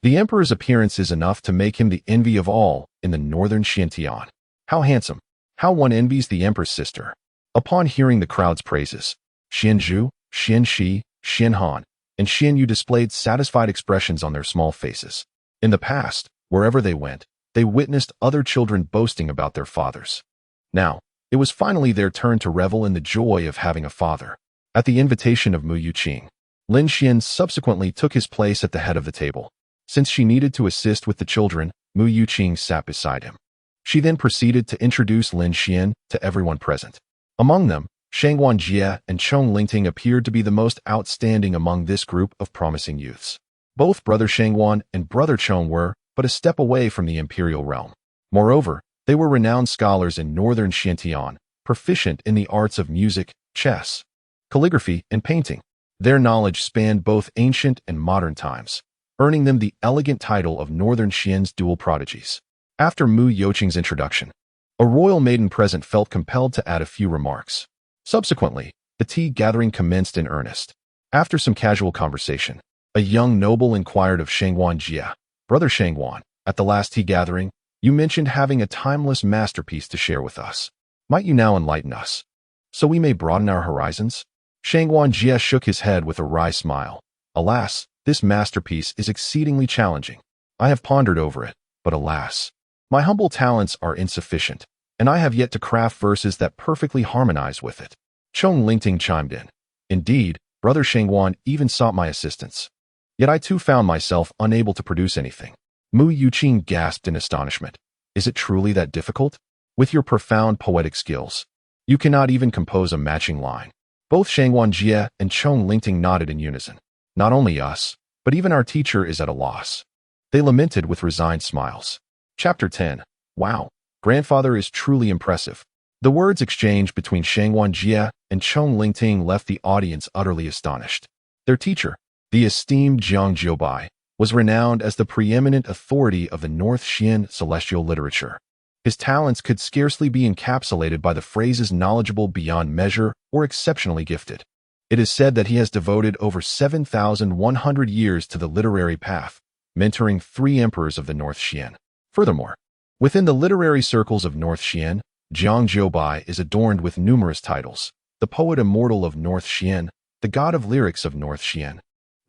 The emperor's appearance is enough to make him the envy of all in the northern Xintian. How handsome! How one envies the empress sister. Upon hearing the crowd's praises, Xianzhu, Xianxi, Xianhan, and Xianyu displayed satisfied expressions on their small faces. In the past, wherever they went, they witnessed other children boasting about their fathers. Now, it was finally their turn to revel in the joy of having a father. At the invitation of Mu Yuqing, Lin Xian subsequently took his place at the head of the table. Since she needed to assist with the children, Mu Yuqing sat beside him. She then proceeded to introduce Lin Xian to everyone present. Among them, Shangguan Jie and Chong Lingting appeared to be the most outstanding among this group of promising youths. Both Brother Shangguan and Brother Chong were but a step away from the imperial realm. Moreover, they were renowned scholars in northern Xintian, proficient in the arts of music, chess, calligraphy, and painting. Their knowledge spanned both ancient and modern times, earning them the elegant title of Northern Xian's dual prodigies. After Mu Yuqing's introduction, a royal maiden present felt compelled to add a few remarks. Subsequently, the tea gathering commenced in earnest. After some casual conversation, a young noble inquired of Shangguan Jie, "Brother Shangguan, at the last tea gathering, you mentioned having a timeless masterpiece to share with us. Might you now enlighten us, so we may broaden our horizons?" Shangguan Jie shook his head with a wry smile. "Alas, this masterpiece is exceedingly challenging. I have pondered over it, but alas, my humble talents are insufficient. and I have yet to craft verses that perfectly harmonize with it. Chong Lingting chimed in. Indeed, Brother Shangguan even sought my assistance. Yet I too found myself unable to produce anything. Mu Yuqing gasped in astonishment. Is it truly that difficult? With your profound poetic skills, you cannot even compose a matching line. Both Shangguan Jie and Chong Lingting nodded in unison. Not only us, but even our teacher is at a loss. They lamented with resigned smiles. Chapter 10. Wow, grandfather is truly impressive. The words exchanged between Shangguan Jie and Chong Lingting left the audience utterly astonished. Their teacher, the esteemed Jiang Jiubai, was renowned as the preeminent authority of the North Xian celestial literature. His talents could scarcely be encapsulated by the phrases knowledgeable beyond measure or exceptionally gifted. It is said that he has devoted over 7,100 years to the literary path, mentoring 3 emperors of the North Xian. Furthermore, within the literary circles of North Xian, Jiang Jiubai is adorned with numerous titles: the poet immortal of North Xian, the god of lyrics of North Xian,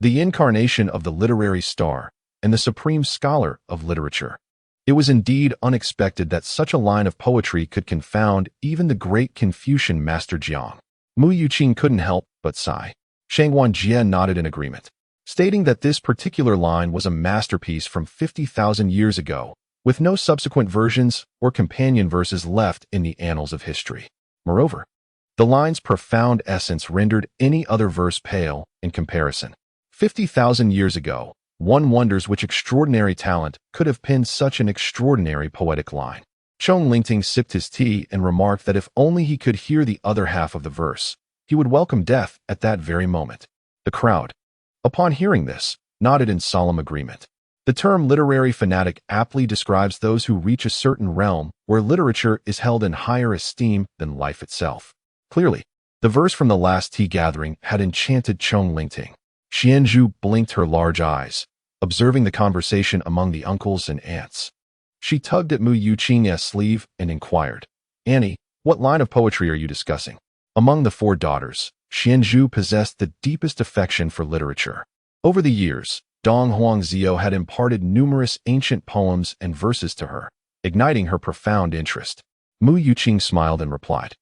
the incarnation of the literary star, and the supreme scholar of literature. It was indeed unexpected that such a line of poetry could confound even the great Confucian master Jiang. Mu Yuqing couldn't help but sigh. Shangguan Jie nodded in agreement, stating that this particular line was a masterpiece from 50,000 years ago, with no subsequent versions or companion verses left in the annals of history. Moreover, the line's profound essence rendered any other verse pale in comparison. 50,000 years ago, one wonders which extraordinary talent could have penned such an extraordinary poetic line. Chong Lingting sipped his tea and remarked that if only he could hear the other half of the verse, he would welcome death at that very moment. The crowd, upon hearing this, nodded in solemn agreement. The term literary fanatic aptly describes those who reach a certain realm where literature is held in higher esteem than life itself. Clearly, the verse from the last tea gathering had enchanted Chong Lingting. Xianzhu blinked her large eyes, observing the conversation among the uncles and aunts. She tugged at Mu Yuqing's sleeve and inquired, Annie, what line of poetry are you discussing? Among the 4 daughters, Xianzhu possessed the deepest affection for literature. Over the years, Dong Huangzhou had imparted numerous ancient poems and verses to her, igniting her profound interest. Mu Yuqing smiled and replied,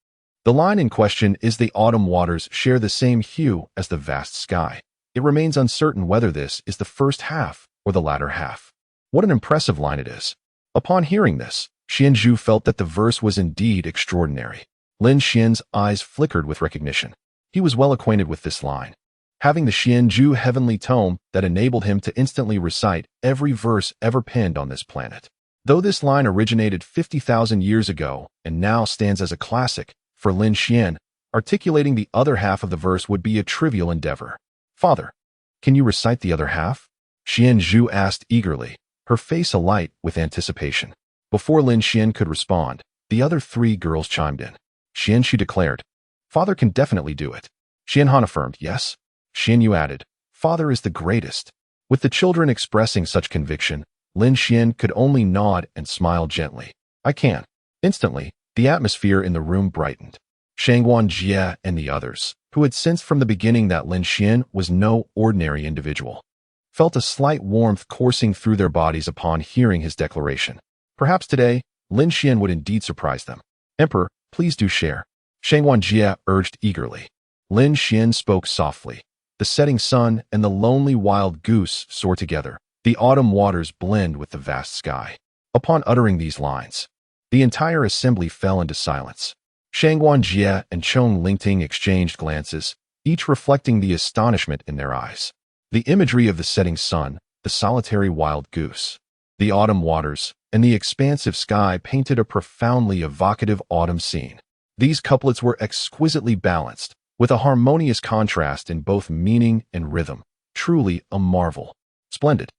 the line in question is the autumn waters share the same hue as the vast sky. It remains uncertain whether this is the first half or the latter half. What an impressive line it is. Upon hearing this, Xianzhu felt that the verse was indeed extraordinary. Lin Xian's eyes flickered with recognition. He was well acquainted with this line, having the Xianzhu heavenly tome that enabled him to instantly recite every verse ever penned on this planet. Though this line originated 50,000 years ago and now stands as a classic, for Lin Xian, articulating the other half of the verse would be a trivial endeavor. Father, can you recite the other half? Xianzhu asked eagerly, her face alight with anticipation. Before Lin Xian could respond, the other 3 girls chimed in. Xianzhu declared, Father can definitely do it. Xianhan affirmed, yes. Xianyu added, Father is the greatest. With the children expressing such conviction, Lin Xian could only nod and smile gently. I can. Instantly, the atmosphere in the room brightened. Shangguan Jie and the others, who had sensed from the beginning that Lin Xian was no ordinary individual, felt a slight warmth coursing through their bodies upon hearing his declaration. Perhaps today, Lin Xian would indeed surprise them. Emperor, please do share. Shangguan Jie urged eagerly. Lin Xian spoke softly. The setting sun and the lonely wild goose soar together. The autumn waters blend with the vast sky. Upon uttering these lines, the entire assembly fell into silence. Shangguan Jie and Chong Lingting exchanged glances, each reflecting the astonishment in their eyes. The imagery of the setting sun, the solitary wild goose, the autumn waters, and the expansive sky painted a profoundly evocative autumn scene. These couplets were exquisitely balanced, with a harmonious contrast in both meaning and rhythm. Truly a marvel. Splendid.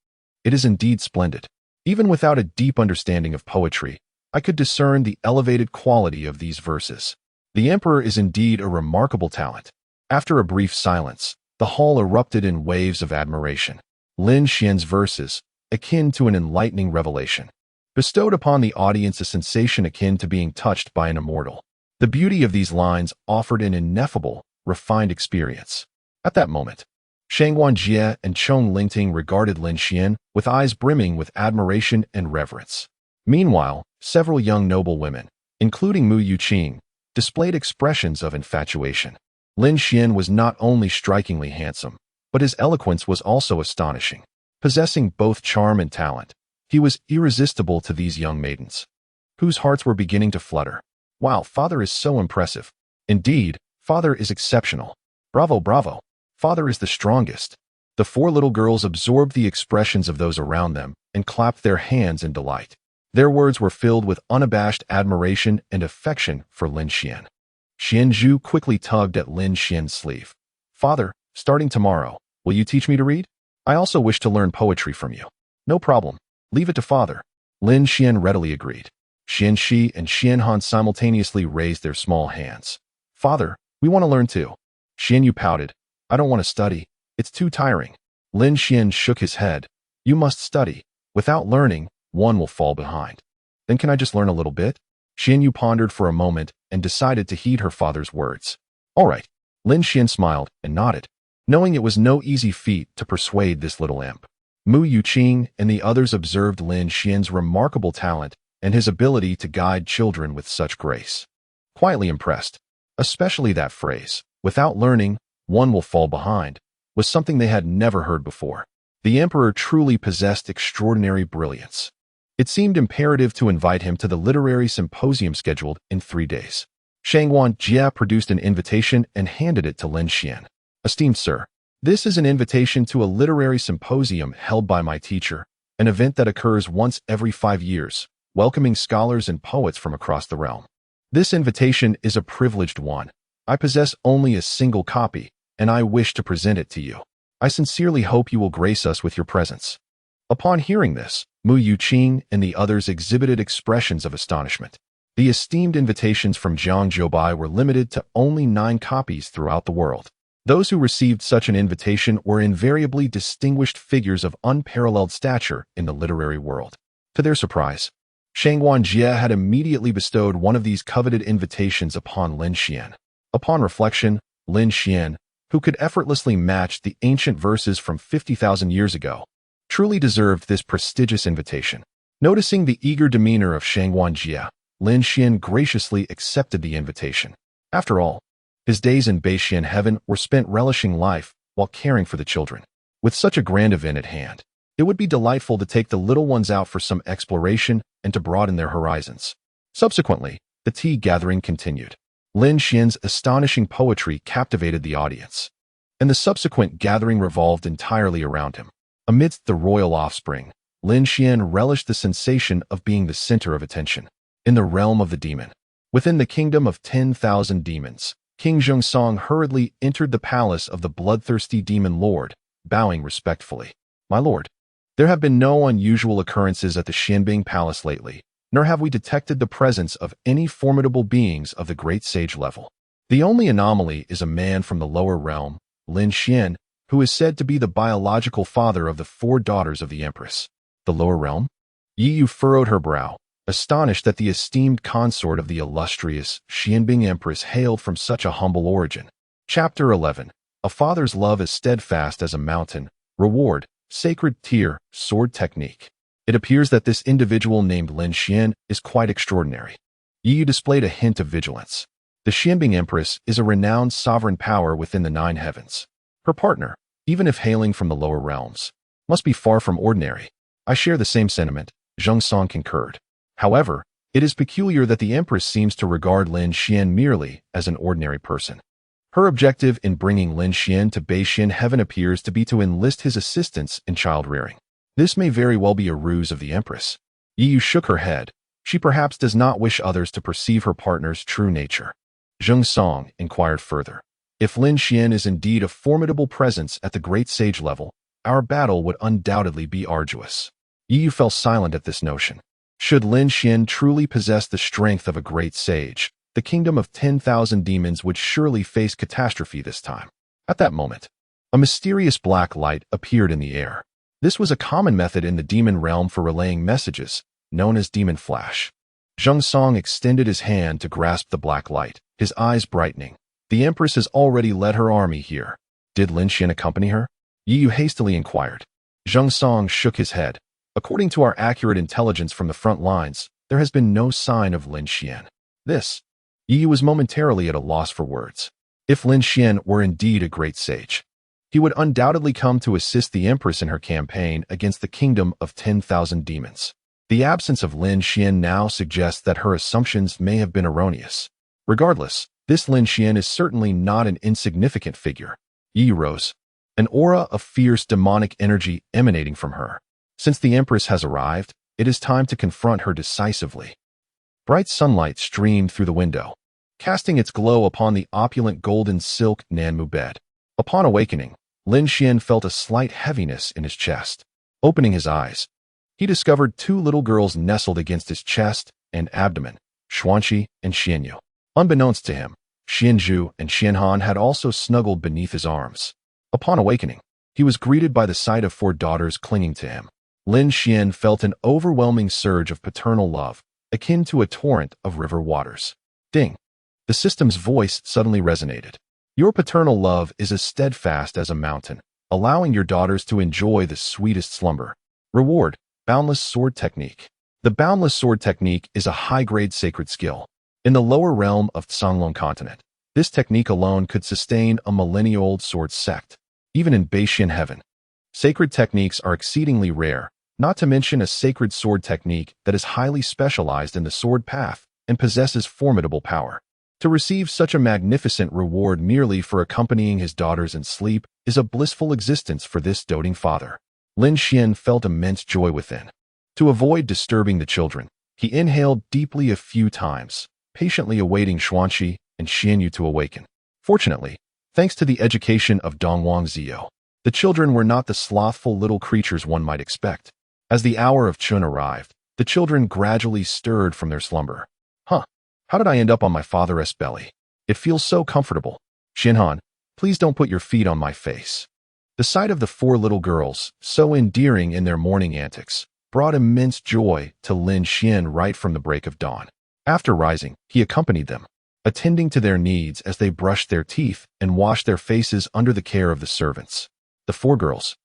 It is indeed splendid. Even without a deep understanding of poetry, I could discern the elevated quality of these verses. The emperor is indeed a remarkable talent. After a brief silence, the hall erupted in waves of admiration. Lin Xian's verses, akin to an enlightening revelation, bestowed upon the audience a sensation akin to being touched by an immortal. The beauty of these lines offered an ineffable, refined experience. At that moment, Shangguan Jie and Chong Lingting regarded Lin Xian with eyes brimming with admiration and reverence. Meanwhile, several young noble women, including Mu Yuqing, displayed expressions of infatuation. Lin Xian was not only strikingly handsome, but his eloquence was also astonishing. Possessing both charm and talent, he was irresistible to these young maidens, whose hearts were beginning to flutter. Wow, father is so impressive. Indeed, father is exceptional. Bravo, bravo. Father is the strongest. The four little girls absorbed the expressions of those around them and clapped their hands in delight. Their words were filled with unabashed admiration and affection for Lin Xian. Xianzhu quickly tugged at Lin Xian's sleeve. Father, starting tomorrow, will you teach me to read? I also wish to learn poetry from you. No problem. Leave it to father. Lin Xian readily agreed. Xianxi and Xianhan simultaneously raised their small hands. Father, we want to learn too. Xianyu pouted. I don't want to study. It's too tiring. Lin Xian shook his head. You must study. Without learning, one will fall behind. Then can I just learn a little bit? Xianyu pondered for a moment and decided to heed her father's words. All right. Lin Xian smiled and nodded, knowing it was no easy feat to persuade this little imp. Mu Yuqing and the others observed Lin Xian's remarkable talent and his ability to guide children with such grace. Quietly impressed, especially that phrase, without learning, one will fall behind, was something they had never heard before. The emperor truly possessed extraordinary brilliance. It seemed imperative to invite him to the literary symposium scheduled in 3 days. Shangguan Jia produced an invitation and handed it to Lin Xian. Esteemed sir, this is an invitation to a literary symposium held by my teacher, an event that occurs once every 5 years, welcoming scholars and poets from across the realm. This invitation is a privileged one. I possess only a single copy, and I wish to present it to you. I sincerely hope you will grace us with your presence. Upon hearing this, Mu Yuqing and the others exhibited expressions of astonishment. The esteemed invitations from Jiang Zhoubai were limited to only 9 copies throughout the world. Those who received such an invitation were invariably distinguished figures of unparalleled stature in the literary world. To their surprise, Shangguan Jia had immediately bestowed one of these coveted invitations upon Lin Xian. Upon reflection, Lin Xian, who could effortlessly match the ancient verses from 50,000 years ago, truly deserved this prestigious invitation. Noticing the eager demeanor of Shangguan Jia, Lin Xian graciously accepted the invitation. After all, his days in Beixian heaven were spent relishing life while caring for the children. With such a grand event at hand, it would be delightful to take the little ones out for some exploration and to broaden their horizons. Subsequently, the tea gathering continued. Lin Xian's astonishing poetry captivated the audience, and the subsequent gathering revolved entirely around him. Amidst the royal offspring, Lin Xian relished the sensation of being the center of attention. In the realm of the demon, within the kingdom of 10,000 demons, King Zhongsong hurriedly entered the palace of the bloodthirsty demon lord, bowing respectfully. My lord, there have been no unusual occurrences at the Xianbing Palace lately, nor have we detected the presence of any formidable beings of the great sage level. The only anomaly is a man from the lower realm, Lin Xian, who is said to be the biological father of the 4 daughters of the Empress. The lower realm? Yi Yu furrowed her brow, astonished that the esteemed consort of the illustrious Xianbing Empress hailed from such a humble origin. Chapter 11. A father's love is steadfast as a mountain. Reward, sacred tear, sword technique. It appears that this individual named Lin Xian is quite extraordinary. Yi Yu displayed a hint of vigilance. The Xianbing Empress is a renowned sovereign power within the 9 heavens. Her partner, even if hailing from the lower realms, must be far from ordinary. I share the same sentiment, Zhongsong concurred. However, it is peculiar that the Empress seems to regard Lin Xian merely as an ordinary person. Her objective in bringing Lin Xian to Beixian heaven appears to be to enlist his assistance in child-rearing. This may very well be a ruse of the Empress. Yi Yu shook her head. She perhaps does not wish others to perceive her partner's true nature. Zhongsong inquired further. If Lin Xian is indeed a formidable presence at the great sage level, our battle would undoubtedly be arduous. Yi Yu fell silent at this notion. Should Lin Xian truly possess the strength of a great sage, the kingdom of 10,000 demons would surely face catastrophe this time. At that moment, a mysterious black light appeared in the air. This was a common method in the demon realm for relaying messages, known as demon flash. Zhongsong extended his hand to grasp the black light, his eyes brightening. The Empress has already led her army here. Did Lin Xian accompany her? Yi Yu hastily inquired. Zhongsong shook his head. According to our accurate intelligence from the front lines, there has been no sign of Lin Xian. This. Yi was momentarily at a loss for words. If Lin Xian were indeed a great sage, he would undoubtedly come to assist the Empress in her campaign against the kingdom of 10,000 demons. The absence of Lin Xian now suggests that her assumptions may have been erroneous. Regardless, this Lin Xian is certainly not an insignificant figure. Yi rose, an aura of fierce demonic energy emanating from her. Since the Empress has arrived, it is time to confront her decisively. Bright sunlight streamed through the window, casting its glow upon the opulent golden silk Nanmu bed. Upon awakening, Lin Xian felt a slight heaviness in his chest. Opening his eyes, he discovered two little girls nestled against his chest and abdomen, Xuanqi and Xianyu. Unbeknownst to him, Xianzhu and Xianhan had also snuggled beneath his arms. Upon awakening, he was greeted by the sight of four daughters clinging to him. Lin Xian felt an overwhelming surge of paternal love, akin to a torrent of river waters. Ding! The system's voice suddenly resonated. Your paternal love is as steadfast as a mountain, allowing your daughters to enjoy the sweetest slumber. Reward: Boundless Sword Technique. The Boundless Sword Technique is a high-grade sacred skill. In the lower realm of Canglong continent, this technique alone could sustain a millennia-old sword sect. Even in Beishan heaven, sacred techniques are exceedingly rare, not to mention a sacred sword technique that is highly specialized in the sword path and possesses formidable power. To receive such a magnificent reward merely for accompanying his daughters in sleep is a blissful existence for this doting father. Lin Xian felt immense joy within. To avoid disturbing the children, he inhaled deeply a few times, patiently awaiting Xuanqi and Xianyu to awaken. Fortunately, thanks to the education of Dongwang Ziyou, the children were not the slothful little creatures one might expect. As the hour of Chun arrived, the children gradually stirred from their slumber. Huh, how did I end up on my father's belly? It feels so comfortable. Xianhan, please don't put your feet on my face. The sight of the four little girls, so endearing in their morning antics, brought immense joy to Lin Xian right from the break of dawn. After rising, he accompanied them, attending to their needs as they brushed their teeth and washed their faces under the care of the servants. The four girls,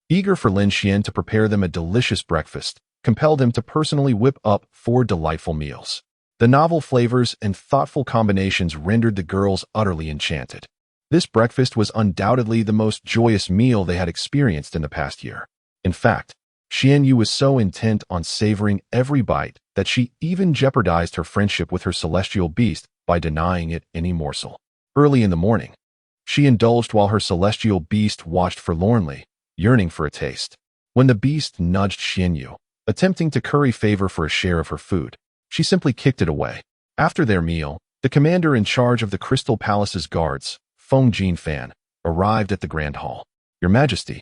eager for Lin Xian to prepare them a delicious breakfast, compelled him to personally whip up 4 delightful meals. The novel flavors and thoughtful combinations rendered the girls utterly enchanted. This breakfast was undoubtedly the most joyous meal they had experienced in the past year. In fact, Xianyu was so intent on savoring every bite that she even jeopardized her friendship with her celestial beast by denying it any morsel. Early in the morning, she indulged while her celestial beast watched forlornly, yearning for a taste. When the beast nudged Xianyu, attempting to curry favor for a share of her food, she simply kicked it away. After their meal, the commander in charge of the Crystal Palace's guards, Feng Jinfan, arrived at the Grand Hall. Your Majesty,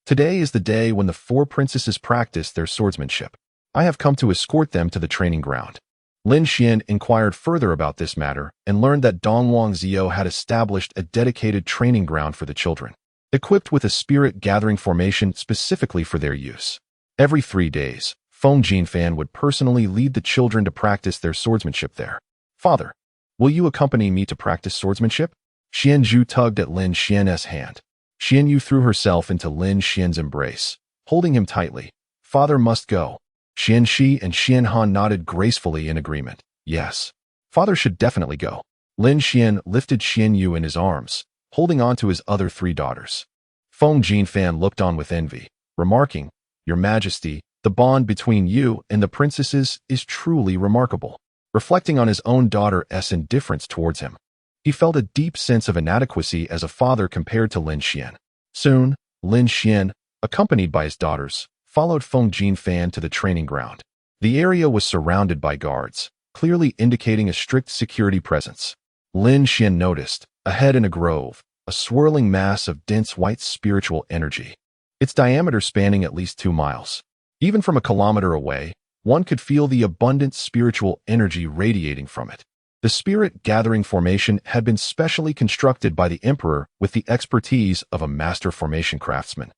today is the day when the 4 princesses practice their swordsmanship. I have come to escort them to the training ground. Lin Xian inquired further about this matter and learned that Dongwang Ziyou had established a dedicated training ground for the children, equipped with a spirit-gathering formation specifically for their use. Every 3 days, Feng Jinfan would personally lead the children to practice their swordsmanship there. Father, will you accompany me to practice swordsmanship? Xianzhu tugged at Lin Xian's hand. Xianyu threw herself into Lin Xian's embrace, holding him tightly. Father must go. Xianxi and Xianhan nodded gracefully in agreement. Yes, father should definitely go. Lin Xian lifted Xianyu in his arms, holding on to his other 3 daughters. Feng Jinfan looked on with envy, remarking, Your Majesty, the bond between you and the princesses is truly remarkable. Reflecting on his own daughter's indifference towards him, he felt a deep sense of inadequacy as a father compared to Lin Xian. Soon, Lin Xian, accompanied by his daughters, followed Feng Jinfan to the training ground. The area was surrounded by guards, clearly indicating a strict security presence. Lin Xian noticed, ahead in a grove, a swirling mass of dense white spiritual energy, its diameter spanning at least 2 miles. Even from a kilometer away, one could feel the abundant spiritual energy radiating from it. The spirit-gathering formation had been specially constructed by the emperor with the expertise of a master formation craftsman,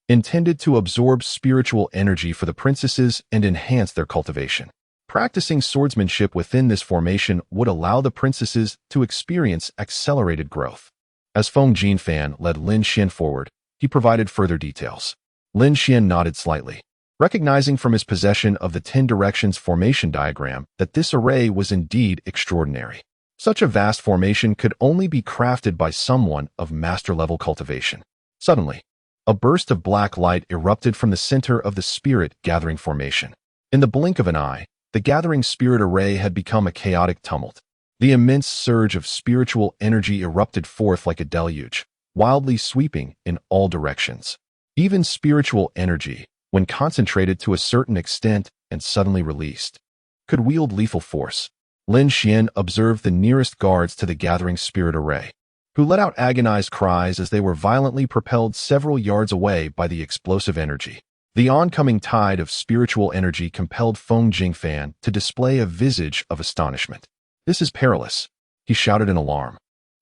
intended to absorb spiritual energy for the princesses and enhance their cultivation. Practicing swordsmanship within this formation would allow the princesses to experience accelerated growth. As Feng Jinfan led Lin Xian forward, he provided further details. Lin Xian nodded slightly. recognizing from his possession of the 10 directions formation diagram that this array was indeed extraordinary. Such a vast formation could only be crafted by someone of master-level cultivation. Suddenly, a burst of black light erupted from the center of the spirit gathering formation. In the blink of an eye, the gathering spirit array had become a chaotic tumult. The immense surge of spiritual energy erupted forth like a deluge, wildly sweeping in all directions. Even spiritual energy, when concentrated to a certain extent and suddenly released, could wield lethal force. Lin Xian observed the nearest guards to the gathering spirit array, who let out agonized cries as they were violently propelled several yards away by the explosive energy. The oncoming tide of spiritual energy compelled Feng Jingfan to display a visage of astonishment. "This is perilous," he shouted in alarm,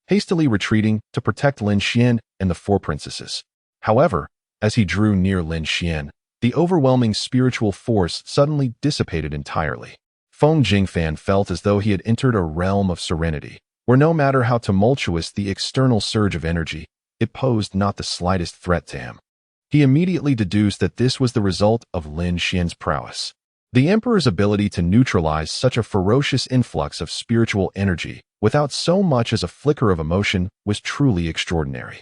hastily retreating to protect Lin Xian and the four princesses. However, as he drew near Lin Xian, the overwhelming spiritual force suddenly dissipated entirely. Feng Jingfan felt as though he had entered a realm of serenity, where no matter how tumultuous the external surge of energy, it posed not the slightest threat to him. He immediately deduced that this was the result of Lin Xian's prowess. The emperor's ability to neutralize such a ferocious influx of spiritual energy without so much as a flicker of emotion was truly extraordinary.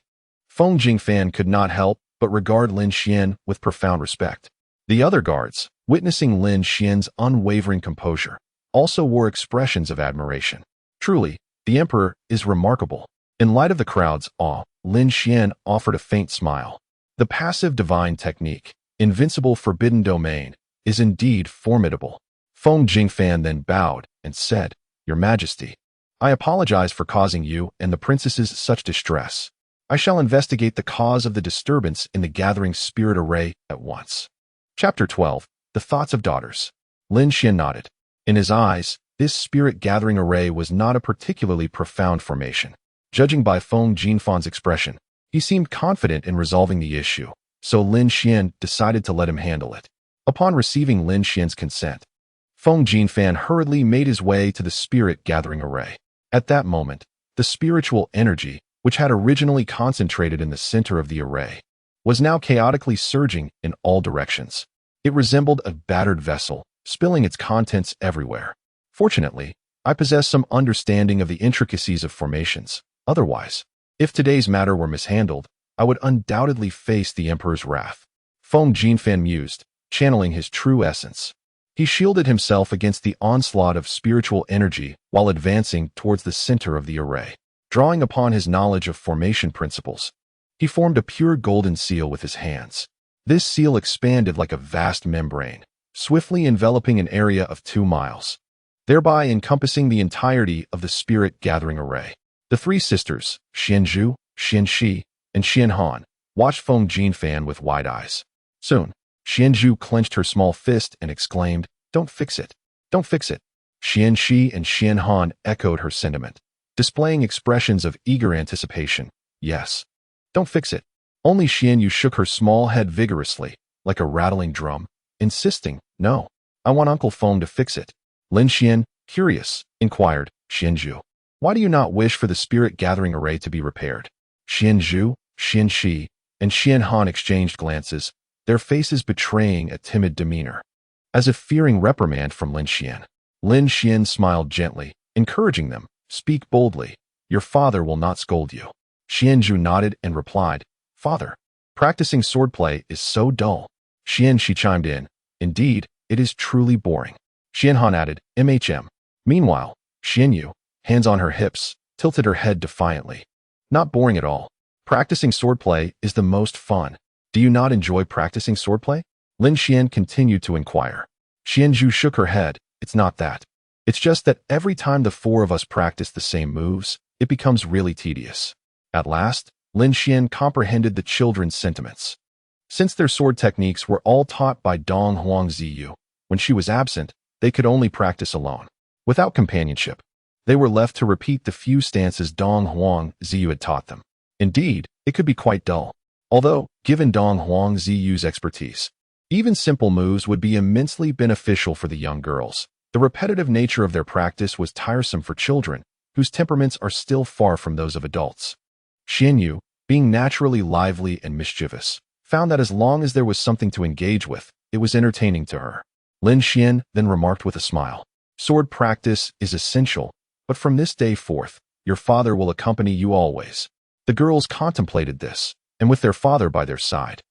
Feng Jingfan could not help but regard Lin Xian with profound respect. The other guards, witnessing Lin Xian's unwavering composure, also wore expressions of admiration. Truly, the emperor is remarkable. In light of the crowd's awe, Lin Xian offered a faint smile. The passive divine technique, invincible forbidden domain, is indeed formidable. Feng Jingfan then bowed and said, "Your Majesty, I apologize for causing you and the princesses such distress. I shall investigate the cause of the disturbance in the gathering spirit array at once." Chapter 12. The Thoughts of Daughters. Lin Xian nodded. In his eyes, this spirit gathering array was not a particularly profound formation. Judging by Feng Jingfan's expression, he seemed confident in resolving the issue, so Lin Xian decided to let him handle it. Upon receiving Lin Xian's consent, Feng Jingfan hurriedly made his way to the spirit gathering array. At that moment, the spiritual energy, which had originally concentrated in the center of the array, was now chaotically surging in all directions. It resembled a battered vessel, spilling its contents everywhere. Fortunately, I possess some understanding of the intricacies of formations. Otherwise, if today's matter were mishandled, I would undoubtedly face the emperor's wrath. Feng Jingfan mused, channeling his true essence. He shielded himself against the onslaught of spiritual energy while advancing towards the center of the array. Drawing upon his knowledge of formation principles, he formed a pure golden seal with his hands. This seal expanded like a vast membrane, swiftly enveloping an area of 2 miles, thereby encompassing the entirety of the spirit gathering array. The three sisters, Xianzhu, Xianxi, and Xianhan, watched Feng Jingfan with wide eyes. Soon, Xianzhu clenched her small fist and exclaimed, "Don't fix it! Don't fix it!" Xianxi and Xianhan echoed her sentiment, displaying expressions of eager anticipation. "Yes. Don't fix it." Only Xianyu shook her small head vigorously, like a rattling drum, insisting, "No, I want Uncle Feng to fix it." Lin Xian, curious, inquired, "Xianzhu, why do you not wish for the spirit gathering array to be repaired?" Xianzhu, Xianxi, and Xianhan exchanged glances, their faces betraying a timid demeanor, as if fearing reprimand from Lin Xian. Lin Xian smiled gently, encouraging them, "Speak boldly. Your father will not scold you." Xianzhu nodded and replied, "Father, practicing swordplay is so dull." Xianxi chimed in, "Indeed, it is truly boring." Xianhan added, "MHM." Meanwhile, Xianyu, hands on her hips, tilted her head defiantly. "Not boring at all. Practicing swordplay is the most fun. Do you not enjoy practicing swordplay?" Lin Xian continued to inquire. Xianzhu shook her head, "It's not that. It's just that every time the four of us practice the same moves, it becomes really tedious." At last, Lin Xian comprehended the children's sentiments. Since their sword techniques were all taught by Dong Huang Ziyu, when she was absent, they could only practice alone. Without companionship, they were left to repeat the few stances Dong Huang Ziyu had taught them. Indeed, it could be quite dull. Although, given Dong Huang Ziyu's expertise, even simple moves would be immensely beneficial for the young girls. The repetitive nature of their practice was tiresome for children, whose temperaments are still far from those of adults. Xianyu, being naturally lively and mischievous, found that as long as there was something to engage with, it was entertaining to her. Lin Xian then remarked with a smile, "Sword practice is essential, but from this day forth, your father will accompany you always." The girls contemplated this, and with their father by their side,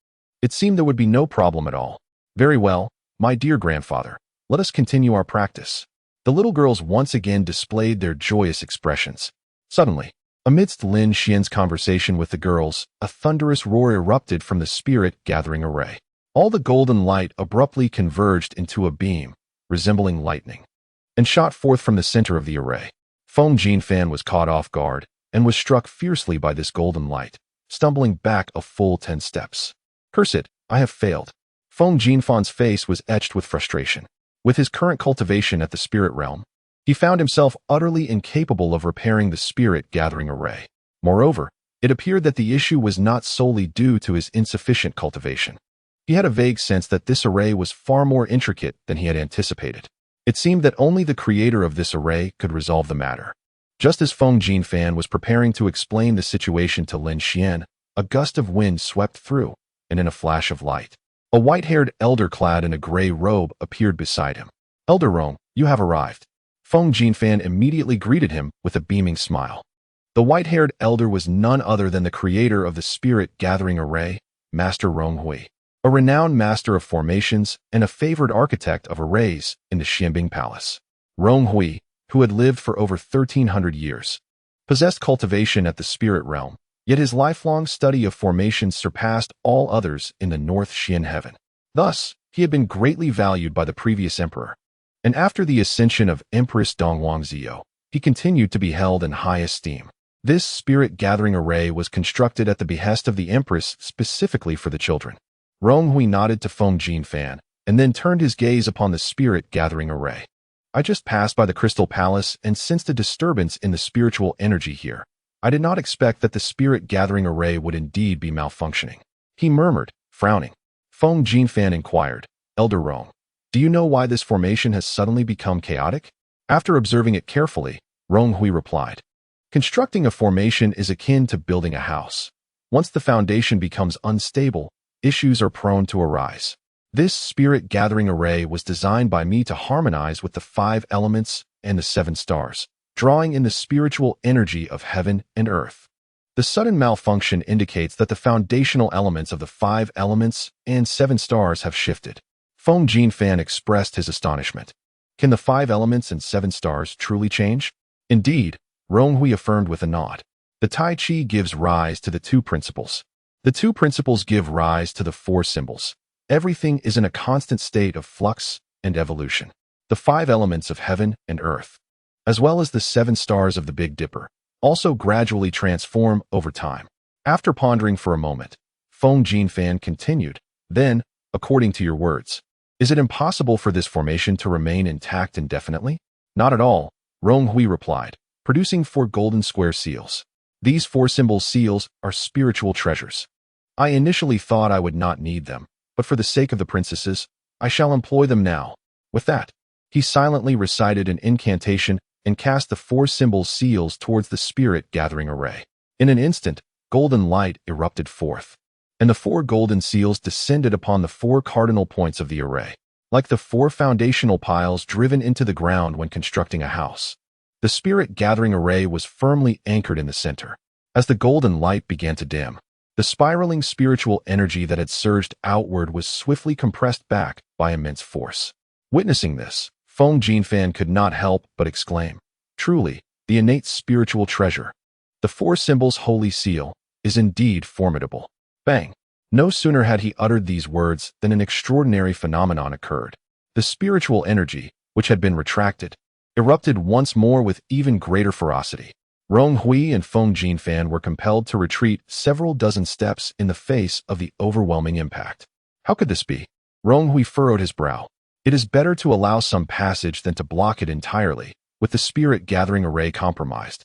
it seemed there would be no problem at all. "Very well, my dear grandfather, let us continue our practice." The little girls once again displayed their joyous expressions. Suddenly, amidst Lin Xian's conversation with the girls, a thunderous roar erupted from the spirit-gathering array. All the golden light abruptly converged into a beam, resembling lightning, and shot forth from the center of the array. Feng Jinfan was caught off guard and was struck fiercely by this golden light, stumbling back a full 10 steps. "Curse it, I have failed." Feng Jinfan's face was etched with frustration. With his current cultivation at the spirit realm, he found himself utterly incapable of repairing the spirit-gathering array. Moreover, it appeared that the issue was not solely due to his insufficient cultivation. He had a vague sense that this array was far more intricate than he had anticipated. It seemed that only the creator of this array could resolve the matter. Just as Feng Jinfan was preparing to explain the situation to Lin Xian, a gust of wind swept through, and in a flash of light, a white-haired elder clad in a gray robe appeared beside him. "Elder Rong, you have arrived." Feng Jinfan immediately greeted him with a beaming smile. The white-haired elder was none other than the creator of the spirit-gathering array, Master Rong Hui, a renowned master of formations and a favored architect of arrays in the Xianbing Palace. Rong Hui, who had lived for over 1,300 years, possessed cultivation at the spirit realm, yet his lifelong study of formations surpassed all others in the North Xian heaven. Thus, he had been greatly valued by the previous emperor, and after the ascension of Empress Dongwangzhou, he continued to be held in high esteem. This spirit-gathering array was constructed at the behest of the Empress specifically for the children. Rong Hui nodded to Feng Jinfan, and then turned his gaze upon the spirit-gathering array. "I just passed by the Crystal Palace and sensed a disturbance in the spiritual energy here. I did not expect that the spirit-gathering array would indeed be malfunctioning," he murmured, frowning. Feng Jinfan inquired, "Elder Rong, do you know why this formation has suddenly become chaotic?" After observing it carefully, Rong Hui replied, "Constructing a formation is akin to building a house. Once the foundation becomes unstable, issues are prone to arise. This spirit-gathering array was designed by me to harmonize with the 5 elements and the 7 stars, drawing in the spiritual energy of heaven and earth. The sudden malfunction indicates that the foundational elements of the 5 elements and 7 stars have shifted." Feng Jinfan expressed his astonishment. "Can the 5 elements and 7 stars truly change?" "Indeed," Rong Hui affirmed with a nod. "The Tai Chi gives rise to the 2 principles. The 2 principles give rise to the 4 symbols. Everything is in a constant state of flux and evolution. The 5 elements of heaven and earth, as well as the 7 stars of the Big Dipper, also gradually transform over time." After pondering for a moment, Feng Jinfan continued, "Then, according to your words, is it impossible for this formation to remain intact indefinitely?" "Not at all," Rong Hui replied, producing 4 golden square seals. "These 4 symbol seals are spiritual treasures. I initially thought I would not need them, but for the sake of the princesses, I shall employ them now." With that, he silently recited an incantation and cast the 4 symbol seals towards the spirit-gathering array. In an instant, golden light erupted forth, and the 4 golden seals descended upon the 4 cardinal points of the array, like the 4 foundational piles driven into the ground when constructing a house. The spirit-gathering array was firmly anchored in the center. As the golden light began to dim, the spiraling spiritual energy that had surged outward was swiftly compressed back by immense force. Witnessing this, Feng Jinfan could not help but exclaim, "Truly, the innate spiritual treasure. The 4 symbols holy seal is indeed formidable." Bang! No sooner had he uttered these words than an extraordinary phenomenon occurred. The spiritual energy, which had been retracted, erupted once more with even greater ferocity. Rong Hui and Feng Jinfan were compelled to retreat several dozen steps in the face of the overwhelming impact. How could this be? Rong Hui furrowed his brow. It is better to allow some passage than to block it entirely, with the spirit-gathering array compromised.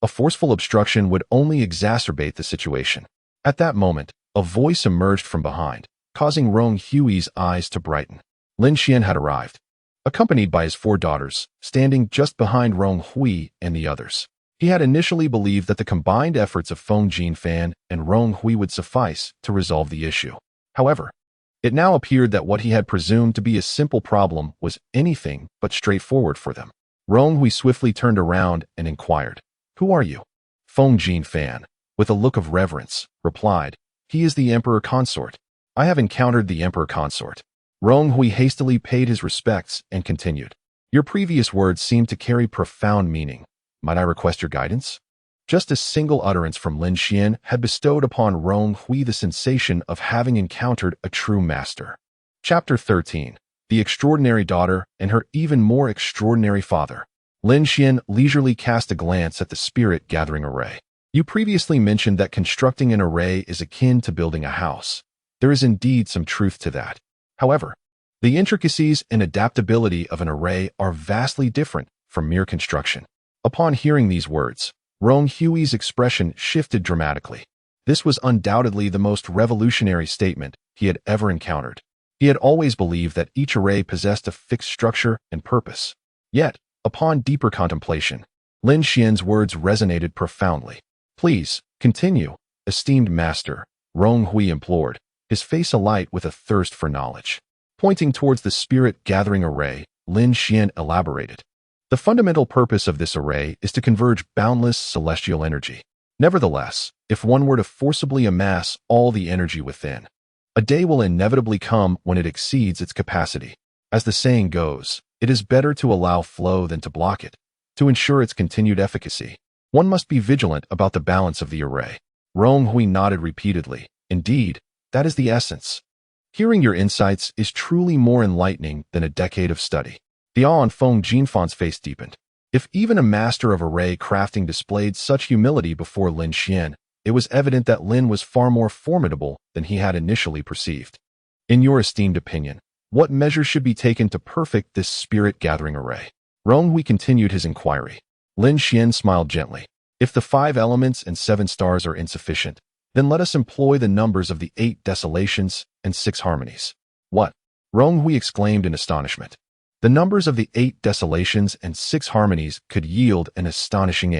A forceful obstruction would only exacerbate the situation. At that moment, a voice emerged from behind, causing Rong Hui's eyes to brighten. Lin Xian had arrived, accompanied by his 4 daughters, standing just behind Rong Hui and the others. He had initially believed that the combined efforts of Feng Jinfan and Rong Hui would suffice to resolve the issue. However, It now appeared that what he had presumed to be a simple problem was anything but straightforward for them. Rong Hui swiftly turned around and inquired, "Who are you?" Feng Jinfan, with a look of reverence, replied, "He is the Emperor Consort. I have encountered the Emperor Consort." Rong Hui hastily paid his respects and continued, "Your previous words seem to carry profound meaning. Might I request your guidance?" Just a single utterance from Lin Xian had bestowed upon Rong Hui the sensation of having encountered a true master. Chapter 13. The Extraordinary Daughter and Her Even More Extraordinary Father. Lin Xian leisurely cast a glance at the spirit-gathering array. "You previously mentioned that constructing an array is akin to building a house. There is indeed some truth to that. However, the intricacies and adaptability of an array are vastly different from mere construction." Upon hearing these words, Rong Hui's expression shifted dramatically. This was undoubtedly the most revolutionary statement he had ever encountered. He had always believed that each array possessed a fixed structure and purpose. Yet, upon deeper contemplation, Lin Xian's words resonated profoundly. "Please, continue, esteemed master," Rong Hui implored, his face alight with a thirst for knowledge. Pointing towards the spirit-gathering array, Lin Xian elaborated. "The fundamental purpose of this array is to converge boundless celestial energy. Nevertheless, if one were to forcibly amass all the energy within, a day will inevitably come when it exceeds its capacity. As the saying goes, it is better to allow flow than to block it. To ensure its continued efficacy, one must be vigilant about the balance of the array." Rong Hui nodded repeatedly. "Indeed, that is the essence. Hearing your insights is truly more enlightening than a decade of study." The awe on Feng Jinfan's face deepened. If even a master of array crafting displayed such humility before Lin Xian, it was evident that Lin was far more formidable than he had initially perceived. "In your esteemed opinion, what measures should be taken to perfect this spirit-gathering array?" Rong Hui continued his inquiry. Lin Xian smiled gently. "If the 5 elements and 7 stars are insufficient, then let us employ the numbers of the 8 desolations and 6 harmonies." "What?" Rong Hui exclaimed in astonishment. The numbers of the 8 desolations and 6 harmonies could yield an astonishing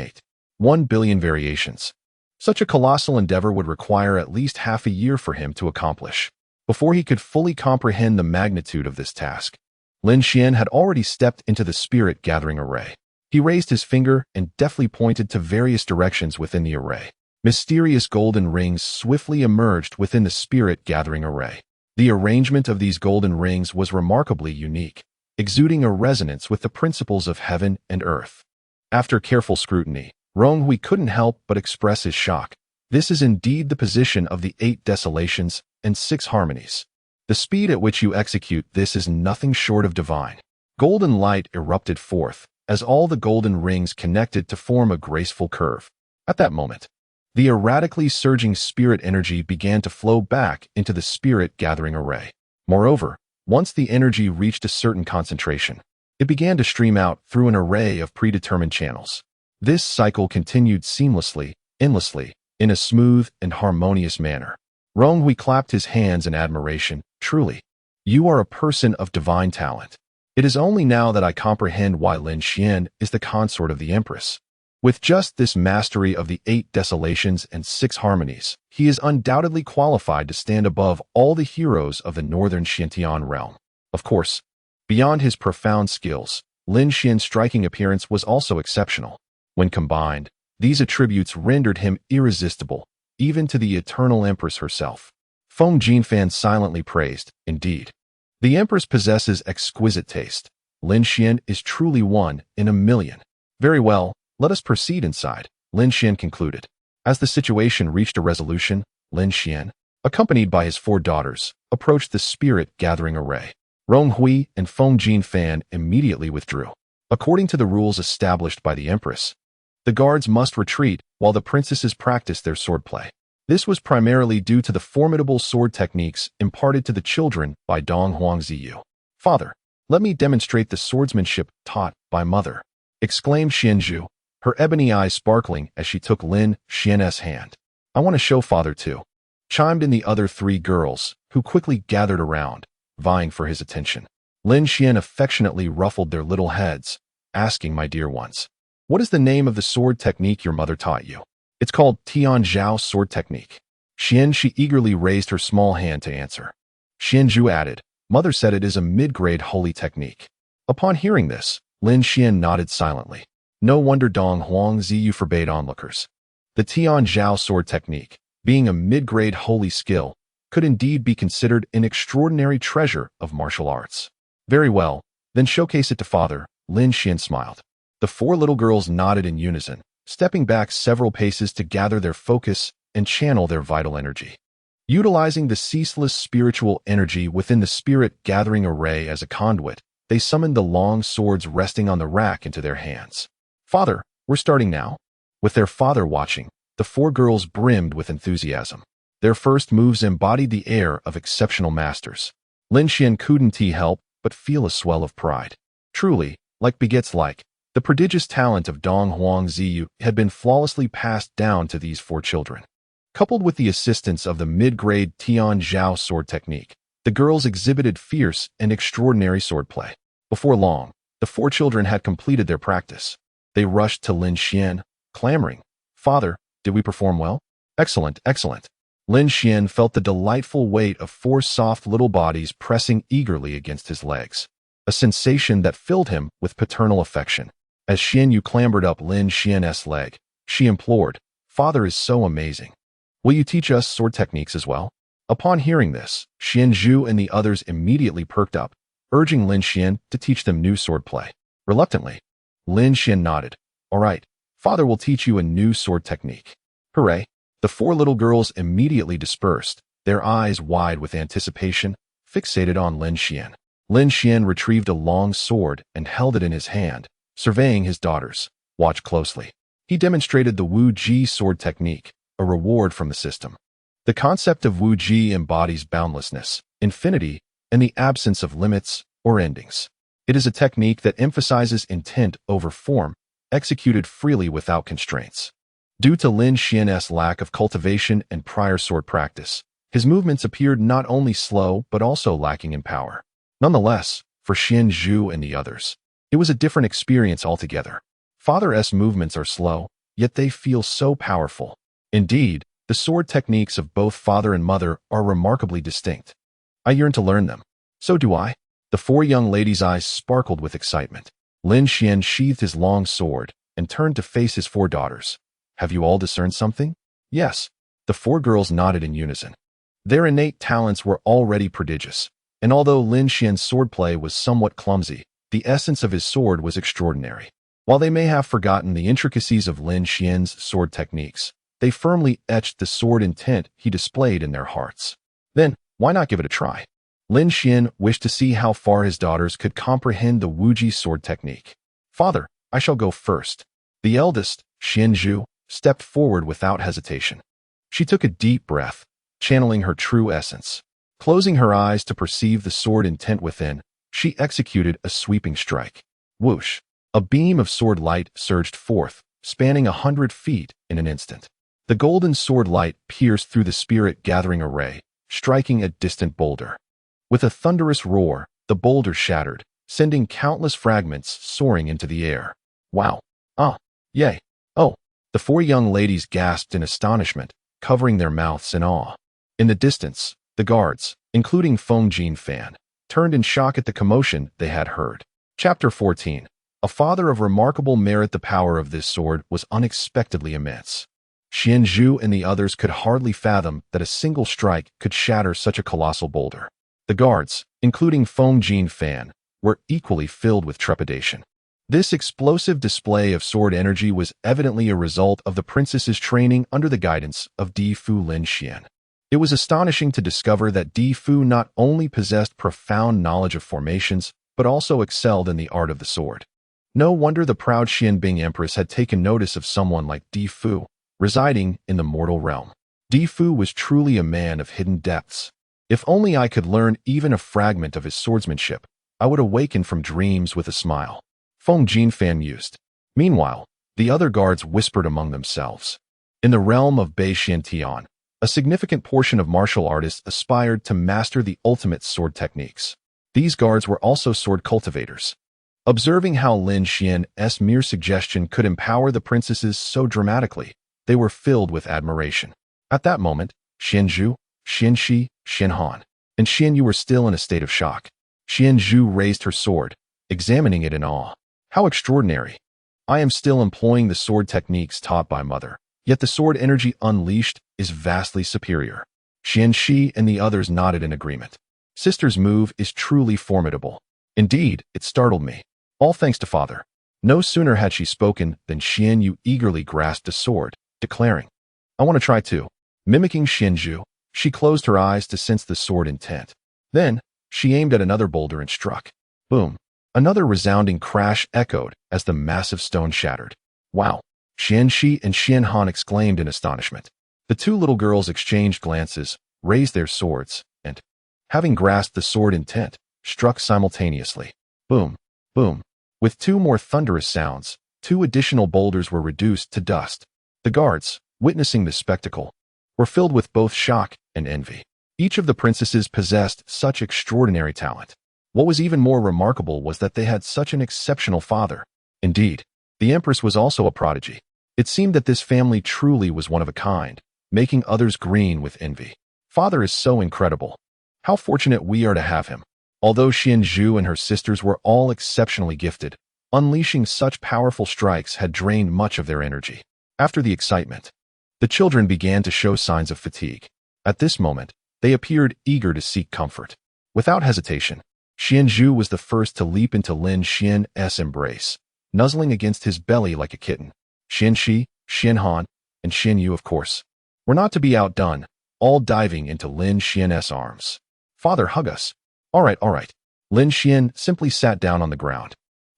1 billion variations. Such a colossal endeavor would require at least half a year for him to accomplish. Before he could fully comprehend the magnitude of this task, Lin Xian had already stepped into the spirit-gathering array. He raised his finger and deftly pointed to various directions within the array. Mysterious golden rings swiftly emerged within the spirit-gathering array. The arrangement of these golden rings was remarkably unique, exuding a resonance with the principles of heaven and earth. After careful scrutiny, Rong Hui couldn't help but express his shock. This is indeed the position of the 8 desolations and 6 harmonies. The speed at which you execute this is nothing short of divine. Golden light erupted forth, as all the golden rings connected to form a graceful curve. At that moment, the erratically surging spirit energy began to flow back into the spirit-gathering array. Moreover, once the energy reached a certain concentration, it began to stream out through an array of predetermined channels. This cycle continued seamlessly, endlessly, in a smooth and harmonious manner. Rong Hui clapped his hands in admiration. "Truly, you are a person of divine talent. It is only now that I comprehend why Lin Xian is the consort of the Empress. With just this mastery of the 8 desolations and 6 harmonies, he is undoubtedly qualified to stand above all the heroes of the northern Xiantian realm." Of course, beyond his profound skills, Lin Xian's striking appearance was also exceptional. When combined, these attributes rendered him irresistible, even to the eternal Empress herself. Feng Jinfan silently praised, "Indeed, the Empress possesses exquisite taste. Lin Xian is truly one in a million." "Very well. Let us proceed inside," Lin Xian concluded. As the situation reached a resolution, Lin Xian, accompanied by his 4 daughters, approached the spirit-gathering array. Rong Hui and Feng Jinfan immediately withdrew. According to the rules established by the Empress, the guards must retreat while the princesses practiced their swordplay. This was primarily due to the formidable sword techniques imparted to the children by Dong Huangziyu. "Father, let me demonstrate the swordsmanship taught by mother," exclaimed Xianzhu, her ebony eyes sparkling as she took Lin Xian's hand. "I want to show father too," chimed in the other 3 girls, who quickly gathered around, vying for his attention. Lin Xian affectionately ruffled their little heads, asking, "My dear ones, what is the name of the sword technique your mother taught you?" "It's called Tian Zhao sword technique." She eagerly raised her small hand to answer. Xianzhu added, "Mother said it is a mid-grade holy technique." Upon hearing this, Lin Xian nodded silently. No wonder Dong Huangziyu forbade onlookers. The Tian Zhao sword technique, being a mid-grade holy skill, could indeed be considered an extraordinary treasure of martial arts. Very well, then showcase it to father, Lin Xian smiled. The four little girls nodded in unison, stepping back several paces to gather their focus and channel their vital energy. Utilizing the ceaseless spiritual energy within the spirit-gathering array as a conduit, they summoned the long swords resting on the rack into their hands. "Father, we're starting now." With their father watching, the four girls brimmed with enthusiasm. Their first moves embodied the air of exceptional masters. Lin Xian couldn't help but feel a swell of pride. Truly, like begets like, the prodigious talent of Dong Huangziyu had been flawlessly passed down to these four children. Coupled with the assistance of the mid-grade Tian Zhao sword technique, the girls exhibited fierce and extraordinary swordplay. Before long, the four children had completed their practice. They rushed to Lin Xian, clamoring, "Father, did we perform well?" "Excellent, excellent." Lin Xian felt the delightful weight of four soft little bodies pressing eagerly against his legs, a sensation that filled him with paternal affection. As Xianyu clambered up Lin Xian's leg, she implored, "Father is so amazing. Will you teach us sword techniques as well?" Upon hearing this, Xianzhu and the others immediately perked up, urging Lin Xian to teach them new swordplay. Reluctantly, Lin Xian nodded. "All right, father will teach you a new sword technique." Hooray! The four little girls immediately dispersed, their eyes wide with anticipation, fixated on Lin Xian. Lin Xian retrieved a long sword and held it in his hand, surveying his daughters. "Watch closely." He demonstrated the Wu Ji sword technique, a reward from the system. The concept of Wu Ji embodies boundlessness, infinity, and the absence of limits or endings. It is a technique that emphasizes intent over form, executed freely without constraints. Due to Lin Xian's lack of cultivation and prior sword practice, his movements appeared not only slow but also lacking in power. Nonetheless, for Xianzhu and the others, it was a different experience altogether. Father's movements are slow, yet they feel so powerful. Indeed, the sword techniques of both father and mother are remarkably distinct. I yearn to learn them. So do I. The four young ladies' eyes sparkled with excitement. Lin Xian sheathed his long sword and turned to face his four daughters. "Have you all discerned something?" "Yes." The four girls nodded in unison. Their innate talents were already prodigious, and although Lin Xian's swordplay was somewhat clumsy, the essence of his sword was extraordinary. While they may have forgotten the intricacies of Lin Xian's sword techniques, they firmly etched the sword intent he displayed in their hearts. Then, why not give it a try? Lin Xian wished to see how far his daughters could comprehend the Wuji sword technique. "Father, I shall go first." The eldest, Xianzhu, stepped forward without hesitation. She took a deep breath, channeling her true essence. Closing her eyes to perceive the sword intent within, she executed a sweeping strike. Whoosh! A beam of sword light surged forth, spanning 100 feet in an instant. The golden sword light pierced through the spirit-gathering array, striking a distant boulder. With a thunderous roar, the boulder shattered, sending countless fragments soaring into the air. "Wow! Ah! Yay! Oh!" The four young ladies gasped in astonishment, covering their mouths in awe. In the distance, the guards, including Feng Jinfan, turned in shock at the commotion they had heard. Chapter 14. A father of remarkable merit. The power of this sword was unexpectedly immense. Xianzhu and the others could hardly fathom that a single strike could shatter such a colossal boulder. The guards, including Feng Jinfan, were equally filled with trepidation. This explosive display of sword energy was evidently a result of the princess's training under the guidance of Di Fu Lin Xian. It was astonishing to discover that Di Fu not only possessed profound knowledge of formations, but also excelled in the art of the sword. No wonder the proud Xianbing Empress had taken notice of someone like Di Fu, residing in the mortal realm. Di Fu was truly a man of hidden depths. If only I could learn even a fragment of his swordsmanship, I would awaken from dreams with a smile. Feng Jinfan mused. Meanwhile, the other guards whispered among themselves. In the realm of Bei Xiantian, a significant portion of martial artists aspired to master the ultimate sword techniques. These guards were also sword cultivators. Observing how Lin Xian's mere suggestion could empower the princesses so dramatically, they were filled with admiration. At that moment, Xianzhu, Xianxi, Xianhan, and Xian Yu were still in a state of shock. Xian Zhu raised her sword, examining it in awe. How extraordinary! I am still employing the sword techniques taught by Mother, yet the sword energy unleashed is vastly superior. Xian Shi and the others nodded in agreement. Sister's move is truly formidable. Indeed, it startled me. All thanks to Father. No sooner had she spoken than Xian Yu eagerly grasped a sword, declaring, I want to try too. Mimicking Xian Zhu, she closed her eyes to sense the sword intent. Then, she aimed at another boulder and struck. Boom. Another resounding crash echoed as the massive stone shattered. Wow! Xian Shi and Xian Han exclaimed in astonishment. The two little girls exchanged glances, raised their swords, and, having grasped the sword intent, struck simultaneously. Boom! Boom! With two more thunderous sounds, two additional boulders were reduced to dust. The guards, witnessing this spectacle, were filled with both shock and envy. Each of the princesses possessed such extraordinary talent. What was even more remarkable was that they had such an exceptional father. Indeed, the Empress was also a prodigy. It seemed that this family truly was one of a kind, making others green with envy. Father is so incredible. How fortunate we are to have him. Although Xian Zhu and her sisters were all exceptionally gifted, unleashing such powerful strikes had drained much of their energy. After the excitement, the children began to show signs of fatigue. At this moment, they appeared eager to seek comfort. Without hesitation, Xian Zhu was the first to leap into Lin Xian's embrace, nuzzling against his belly like a kitten. Xian Shi, Xian Han, and Xian Yu, of course, were not to be outdone, all diving into Lin Xian's arms. Father, hug us. All right. Lin Xian simply sat down on the ground,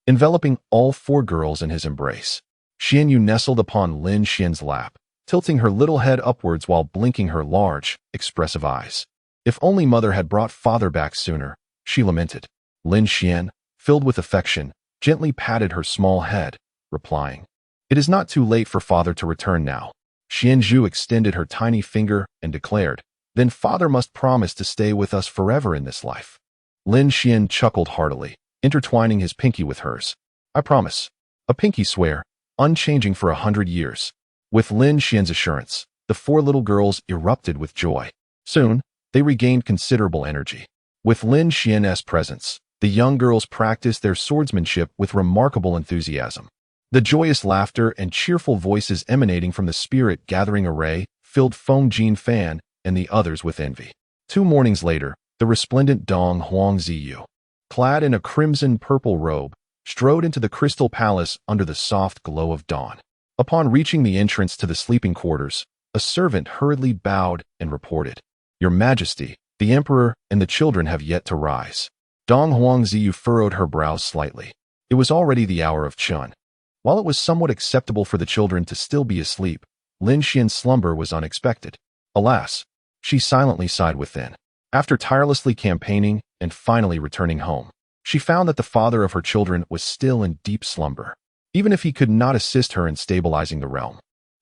enveloping all four girls in his embrace. Xian Yu nestled upon Lin Xian's lap, tilting her little head upwards while blinking her large, expressive eyes. If only Mother had brought Father back sooner, she lamented. Lin Xian, filled with affection, gently patted her small head, replying, It is not too late for Father to return now. Xian Zhu extended her tiny finger and declared, Then Father must promise to stay with us forever in this life. Lin Xian chuckled heartily, intertwining his pinky with hers. I promise. A pinky swear, unchanging for 100 years. With Lin Xian's assurance, the four little girls erupted with joy. Soon, they regained considerable energy. With Lin Xian's presence, the young girls practiced their swordsmanship with remarkable enthusiasm. The joyous laughter and cheerful voices emanating from the spirit-gathering array filled Feng Jin Fan and the others with envy. 2 mornings later, the resplendent Dong Huangziyu, clad in a crimson-purple robe, strode into the crystal palace under the soft glow of dawn. Upon reaching the entrance to the sleeping quarters, a servant hurriedly bowed and reported, Your Majesty, the Emperor and the children have yet to rise. Dong Huangziyu furrowed her brows slightly. It was already the hour of Chun. While it was somewhat acceptable for the children to still be asleep, Lin Xian's slumber was unexpected. Alas, she silently sighed within. After tirelessly campaigning and finally returning home, she found that the father of her children was still in deep slumber. Even if he could not assist her in stabilizing the realm,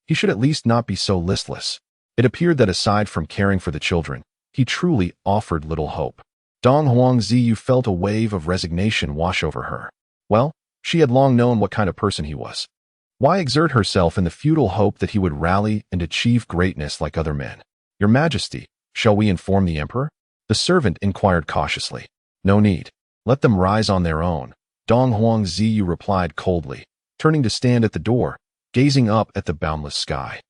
he should at least not be so listless. It appeared that aside from caring for the children, he truly offered little hope. Dong Huangziyu felt a wave of resignation wash over her. Well, she had long known what kind of person he was. Why exert herself in the futile hope that he would rally and achieve greatness like other men? Your Majesty, shall we inform the Emperor? The servant inquired cautiously. No need. Let them rise on their own, Dong Huangziyu replied coldly, turning to stand at the door, gazing up at the boundless sky.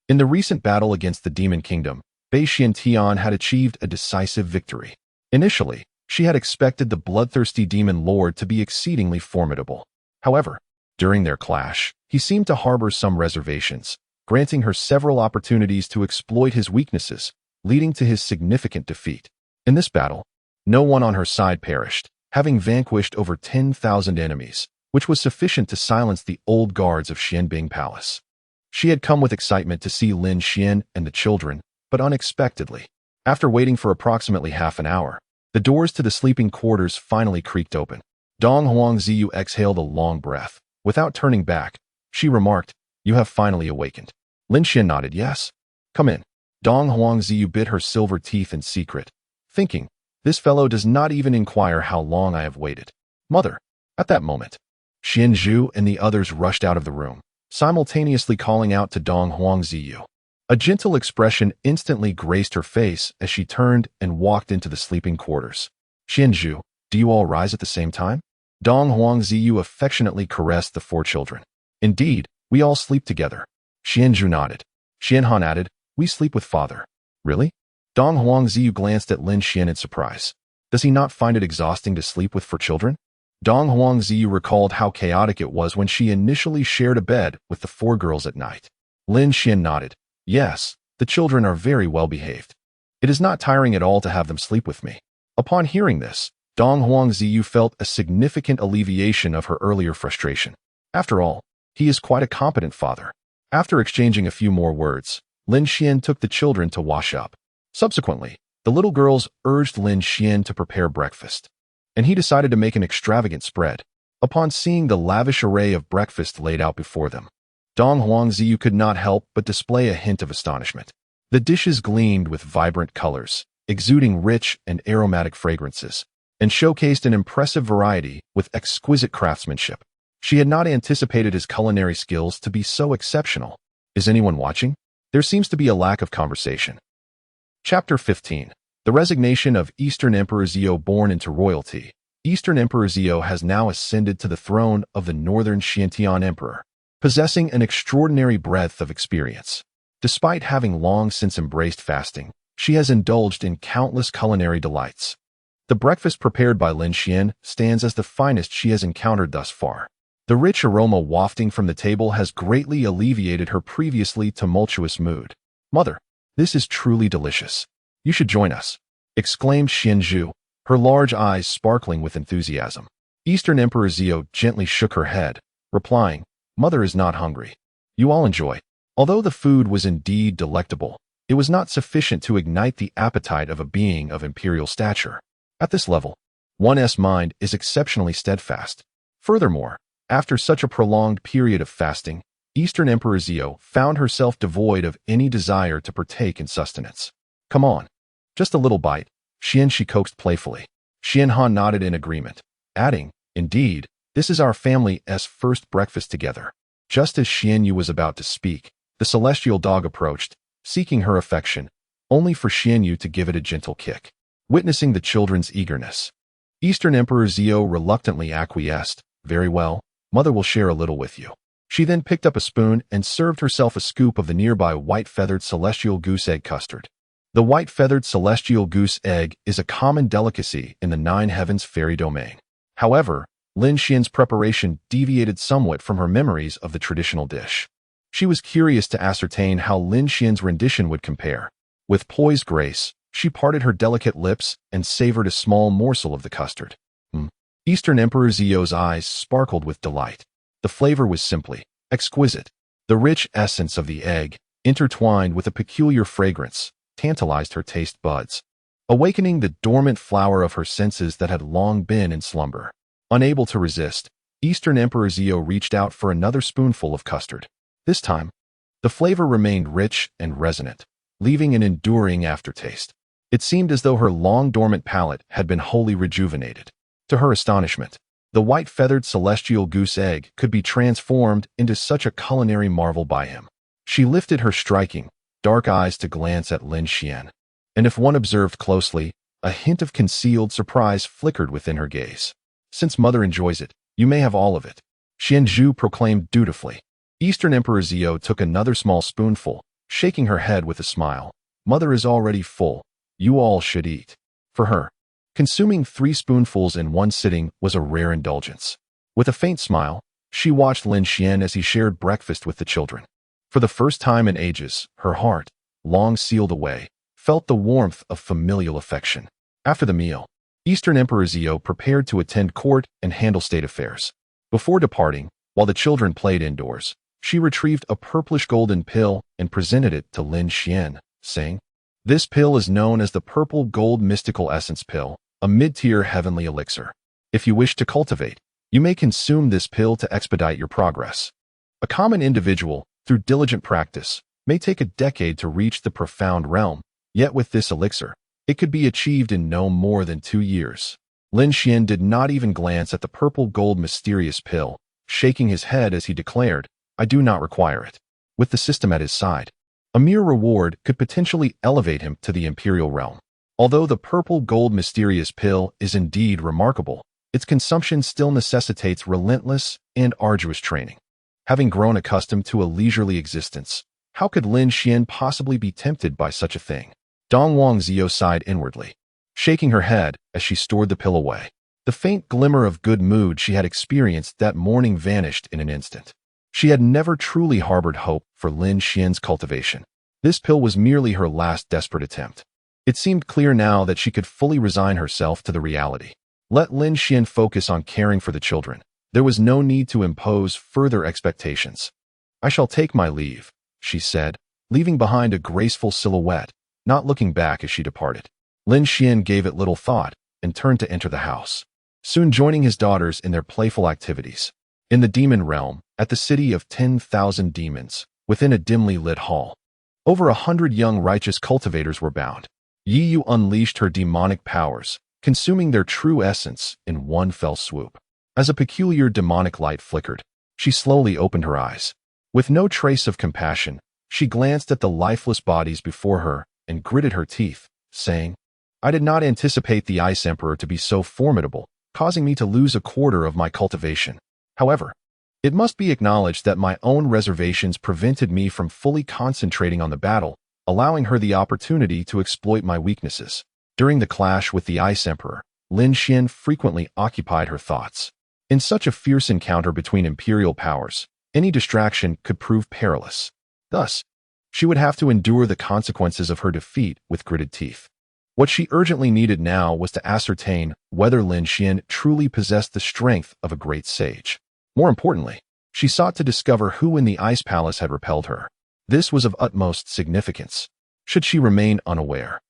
In the recent battle against the Demon Kingdom, Bei Xiantian had achieved a decisive victory. Initially, she had expected the bloodthirsty demon lord to be exceedingly formidable. However, during their clash, he seemed to harbor some reservations, granting her several opportunities to exploit his weaknesses, leading to his significant defeat. In this battle, no one on her side perished, having vanquished over 10,000 enemies, which was sufficient to silence the old guards of Xianbing Palace. She had come with excitement to see Lin Xian and the children, but unexpectedly, after waiting for approximately half an hour, the doors to the sleeping quarters finally creaked open. Dong Huangziyu exhaled a long breath. Without turning back, she remarked, You have finally awakened. Lin Xian nodded yes. Come in. Dong Huangziyu bit her silver teeth in secret, thinking, This fellow does not even inquire how long I have waited. Mother. At that moment, Xian Zhu and the others rushed out of the room, simultaneously calling out to Dong Huangziyu. A gentle expression instantly graced her face as she turned and walked into the sleeping quarters. Xianzhu, do you all rise at the same time? Dong Huangziyu affectionately caressed the four children. Indeed, we all sleep together. Xianzhu nodded. Xianhan added, we sleep with father. Really? Dong Huangziyu glanced at Lin Xian in surprise. Does he not find it exhausting to sleep with four children? Dong Huangziyu recalled how chaotic it was when she initially shared a bed with the four girls at night. Lin Xian nodded. Yes, the children are very well behaved. It is not tiring at all to have them sleep with me. Upon hearing this, Dong Huangziyu felt a significant alleviation of her earlier frustration. After all, he is quite a competent father. After exchanging a few more words, Lin Xian took the children to wash up. Subsequently, the little girls urged Lin Xian to prepare breakfast, and he decided to make an extravagant spread. Upon seeing the lavish array of breakfast laid out before them, Dong Huangziyu could not help but display a hint of astonishment. The dishes gleamed with vibrant colors, exuding rich and aromatic fragrances, and showcased an impressive variety with exquisite craftsmanship. She had not anticipated his culinary skills to be so exceptional. Is anyone watching? There seems to be a lack of conversation. Chapter 15. The resignation of Eastern Emperor Zhou born into royalty. Eastern Emperor Zhou has now ascended to the throne of the Northern Xiantian Emperor, possessing an extraordinary breadth of experience. Despite having long since embraced fasting, she has indulged in countless culinary delights. The breakfast prepared by Lin Xian stands as the finest she has encountered thus far. The rich aroma wafting from the table has greatly alleviated her previously tumultuous mood. Mother, this is truly delicious. You should join us, exclaimed Xianzhu, her large eyes sparkling with enthusiasm. Eastern Emperor Zhou gently shook her head, replying, Mother is not hungry. You all enjoy. Although the food was indeed delectable, it was not sufficient to ignite the appetite of a being of imperial stature. At this level, one's mind is exceptionally steadfast. Furthermore, after such a prolonged period of fasting, Eastern Emperor Zhou found herself devoid of any desire to partake in sustenance. Come on, just a little bite, she coaxed playfully. Xianhan nodded in agreement, adding, Indeed, this is our family's first breakfast together. Just as Xianyu was about to speak, the celestial dog approached, seeking her affection, only for Xianyu to give it a gentle kick. Witnessing the children's eagerness, Eastern Emperor Zhou reluctantly acquiesced. Very well, Mother will share a little with you. She then picked up a spoon and served herself a scoop of the nearby white-feathered celestial goose egg custard. The white-feathered celestial goose egg is a common delicacy in the Nine Heavens fairy domain. However, Lin Xian's preparation deviated somewhat from her memories of the traditional dish. She was curious to ascertain how Lin Xian's rendition would compare. With poised grace, she parted her delicate lips and savored a small morsel of the custard. Eastern Emperor Zhou's eyes sparkled with delight. The flavor was simply exquisite. The rich essence of the egg, intertwined with a peculiar fragrance, tantalized her taste buds, awakening the dormant flower of her senses that had long been in slumber. Unable to resist, Eastern Emperor Zhou reached out for another spoonful of custard. This time, the flavor remained rich and resonant, leaving an enduring aftertaste. It seemed as though her long-dormant palate had been wholly rejuvenated. To her astonishment, the white-feathered celestial goose egg could be transformed into such a culinary marvel by him. She lifted her striking, dark eyes to glance at Lin Xian, and if one observed closely, a hint of concealed surprise flickered within her gaze. Since Mother enjoys it, you may have all of it, Xianzhu proclaimed dutifully. Eastern Emperor Zhou took another small spoonful, shaking her head with a smile. Mother is already full. You all should eat. For her, consuming 3 spoonfuls in one sitting was a rare indulgence. With a faint smile, she watched Lin Xian as he shared breakfast with the children. For the first time in ages, her heart, long sealed away, felt the warmth of familial affection. After the meal, Eastern Emperor Zhou prepared to attend court and handle state affairs. Before departing, while the children played indoors, she retrieved a purplish golden pill and presented it to Lin Xian, saying, This pill is known as the Purple Gold Mystical Essence Pill, a mid-tier heavenly elixir. If you wish to cultivate, you may consume this pill to expedite your progress. A common individual, through diligent practice, may take a decade to reach the profound realm, yet with this elixir, it could be achieved in no more than 2 years. Lin Xian did not even glance at the purple gold mysterious pill, shaking his head as he declared, I do not require it. With the system at his side, A mere reward could potentially elevate him to the imperial realm. Although the purple gold mysterious pill is indeed remarkable, its consumption still necessitates relentless and arduous training. Having grown accustomed to a leisurely existence, how could Lin Xian possibly be tempted by such a thing? Dong Wangzhou sighed inwardly, shaking her head as she stored the pill away. The faint glimmer of good mood she had experienced that morning vanished in an instant. She had never truly harbored hope for Lin Xian's cultivation. This pill was merely her last desperate attempt. It seemed clear now that she could fully resign herself to the reality. Let Lin Xian focus on caring for the children. There was no need to impose further expectations. "I shall take my leave," she said, leaving behind a graceful silhouette, not looking back as she departed. Lin Xian gave it little thought and turned to enter the house, soon joining his daughters in their playful activities. In the demon realm, at the city of 10,000 demons, within a dimly lit hall, over 100 young righteous cultivators were bound. Yi Yu unleashed her demonic powers, consuming their true essence in one fell swoop. As a peculiar demonic light flickered, she slowly opened her eyes. With no trace of compassion, she glanced at the lifeless bodies before her and gritted her teeth, saying, "I did not anticipate the Ice Emperor to be so formidable, causing me to lose a quarter of my cultivation. However, it must be acknowledged that my own reservations prevented me from fully concentrating on the battle, allowing her the opportunity to exploit my weaknesses." During the clash with the Ice Emperor, Lin Xian frequently occupied her thoughts. In such a fierce encounter between imperial powers, any distraction could prove perilous. Thus, she would have to endure the consequences of her defeat with gritted teeth. What she urgently needed now was to ascertain whether Lin Xian truly possessed the strength of a great sage. More importantly, she sought to discover who in the Ice Palace had repelled her. This was of utmost significance. Should she remain unaware,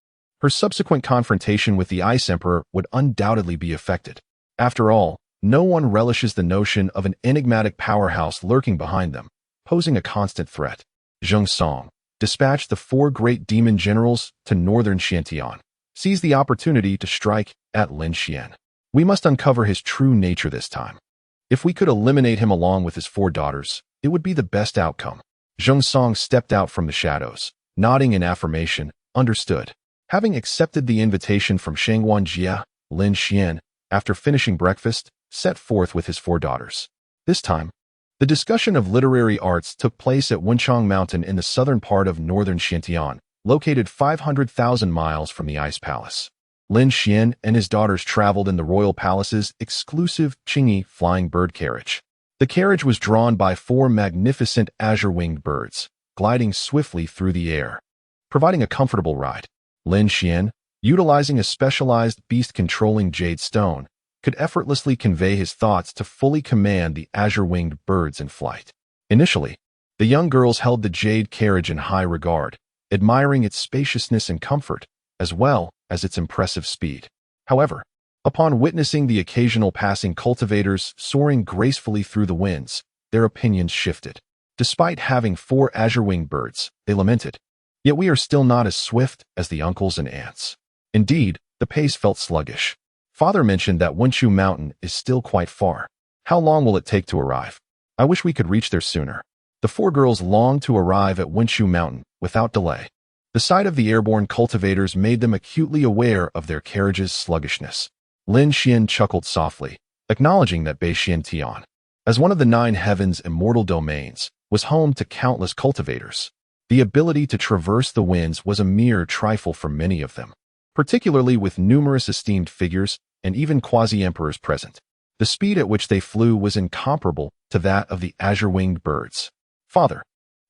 her subsequent confrontation with the Ice Emperor would undoubtedly be affected. After all, no one relishes the notion of an enigmatic powerhouse lurking behind them, posing a constant threat. Zheng Song dispatched the 4 great demon generals to northern Xiantian, seized the opportunity to strike at Lin Xian. "We must uncover his true nature this time. If we could eliminate him along with his 4 daughters, it would be the best outcome." Zheng Song stepped out from the shadows, nodding in affirmation. Understood. Having accepted the invitation from Shangguan Jia, Lin Xian, after finishing breakfast, set forth with his 4 daughters. This time, the discussion of literary arts took place at Wenchang Mountain in the southern part of northern Xiantian, located 500,000 miles from the Ice Palace. Lin Xian and his daughters traveled in the royal palace's exclusive Qingyi flying bird carriage. The carriage was drawn by 4 magnificent azure-winged birds, gliding swiftly through the air, providing a comfortable ride. Lin Xian, utilizing a specialized beast-controlling jade stone, could effortlessly convey his thoughts to fully command the azure-winged birds in flight. Initially, the young girls held the jade carriage in high regard, admiring its spaciousness and comfort, as well as its impressive speed. However, upon witnessing the occasional passing cultivators soaring gracefully through the winds, their opinions shifted. Despite having 4 azure-winged birds, they lamented, "Yet we are still not as swift as the uncles and aunts." Indeed, the pace felt sluggish. Father mentioned that Wenchu Mountain is still quite far. How long will it take to arrive? I wish we could reach there sooner. The 4 girls longed to arrive at Wenchu Mountain without delay. The sight of the airborne cultivators made them acutely aware of their carriage's sluggishness. Lin Xian chuckled softly, acknowledging that Beixian Tian, as one of the 9 heavens' immortal domains, was home to countless cultivators. The ability to traverse the winds was a mere trifle for many of them, particularly with numerous esteemed figures and even quasi-emperors present. The speed at which they flew was incomparable to that of the azure-winged birds. "Father,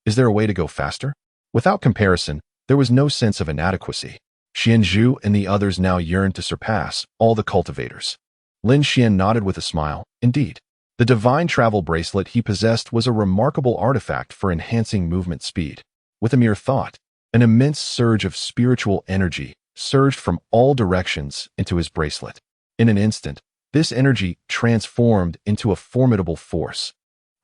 is there a way to go faster?" Without comparison, there was no sense of inadequacy. Xianzhu and the others now yearned to surpass all the cultivators. Lin Xian nodded with a smile. Indeed, the divine travel bracelet he possessed was a remarkable artifact for enhancing movement speed. With a mere thought, an immense surge of spiritual energy surged from all directions into his bracelet. In an instant, this energy transformed into a formidable force,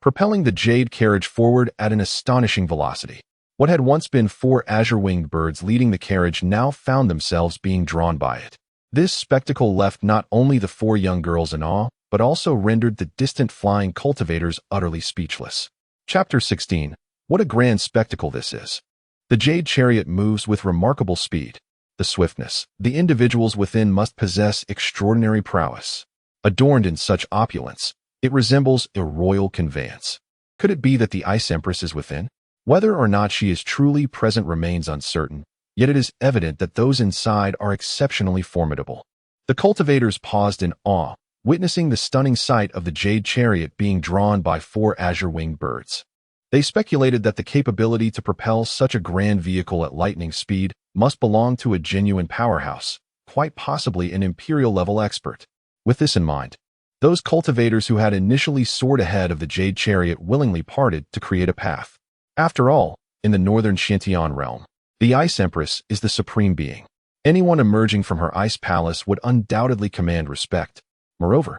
propelling the jade carriage forward at an astonishing velocity. What had once been 4 azure-winged birds leading the carriage now found themselves being drawn by it. This spectacle left not only the 4 young girls in awe, but also rendered the distant flying cultivators utterly speechless. Chapter 16. What a grand spectacle this is. The jade chariot moves with remarkable speed. The swiftness. The individuals within must possess extraordinary prowess. Adorned in such opulence, it resembles a royal conveyance. Could it be that the Ice Empress is within? Whether or not she is truly present remains uncertain, yet it is evident that those inside are exceptionally formidable. The cultivators paused in awe, witnessing the stunning sight of the jade chariot being drawn by 4 azure-winged birds. They speculated that the capability to propel such a grand vehicle at lightning speed must belong to a genuine powerhouse, quite possibly an imperial-level expert. With this in mind, those cultivators who had initially soared ahead of the jade chariot willingly parted to create a path. After all, in the northern Xintian realm, the Ice Empress is the supreme being. Anyone emerging from her ice palace would undoubtedly command respect. Moreover,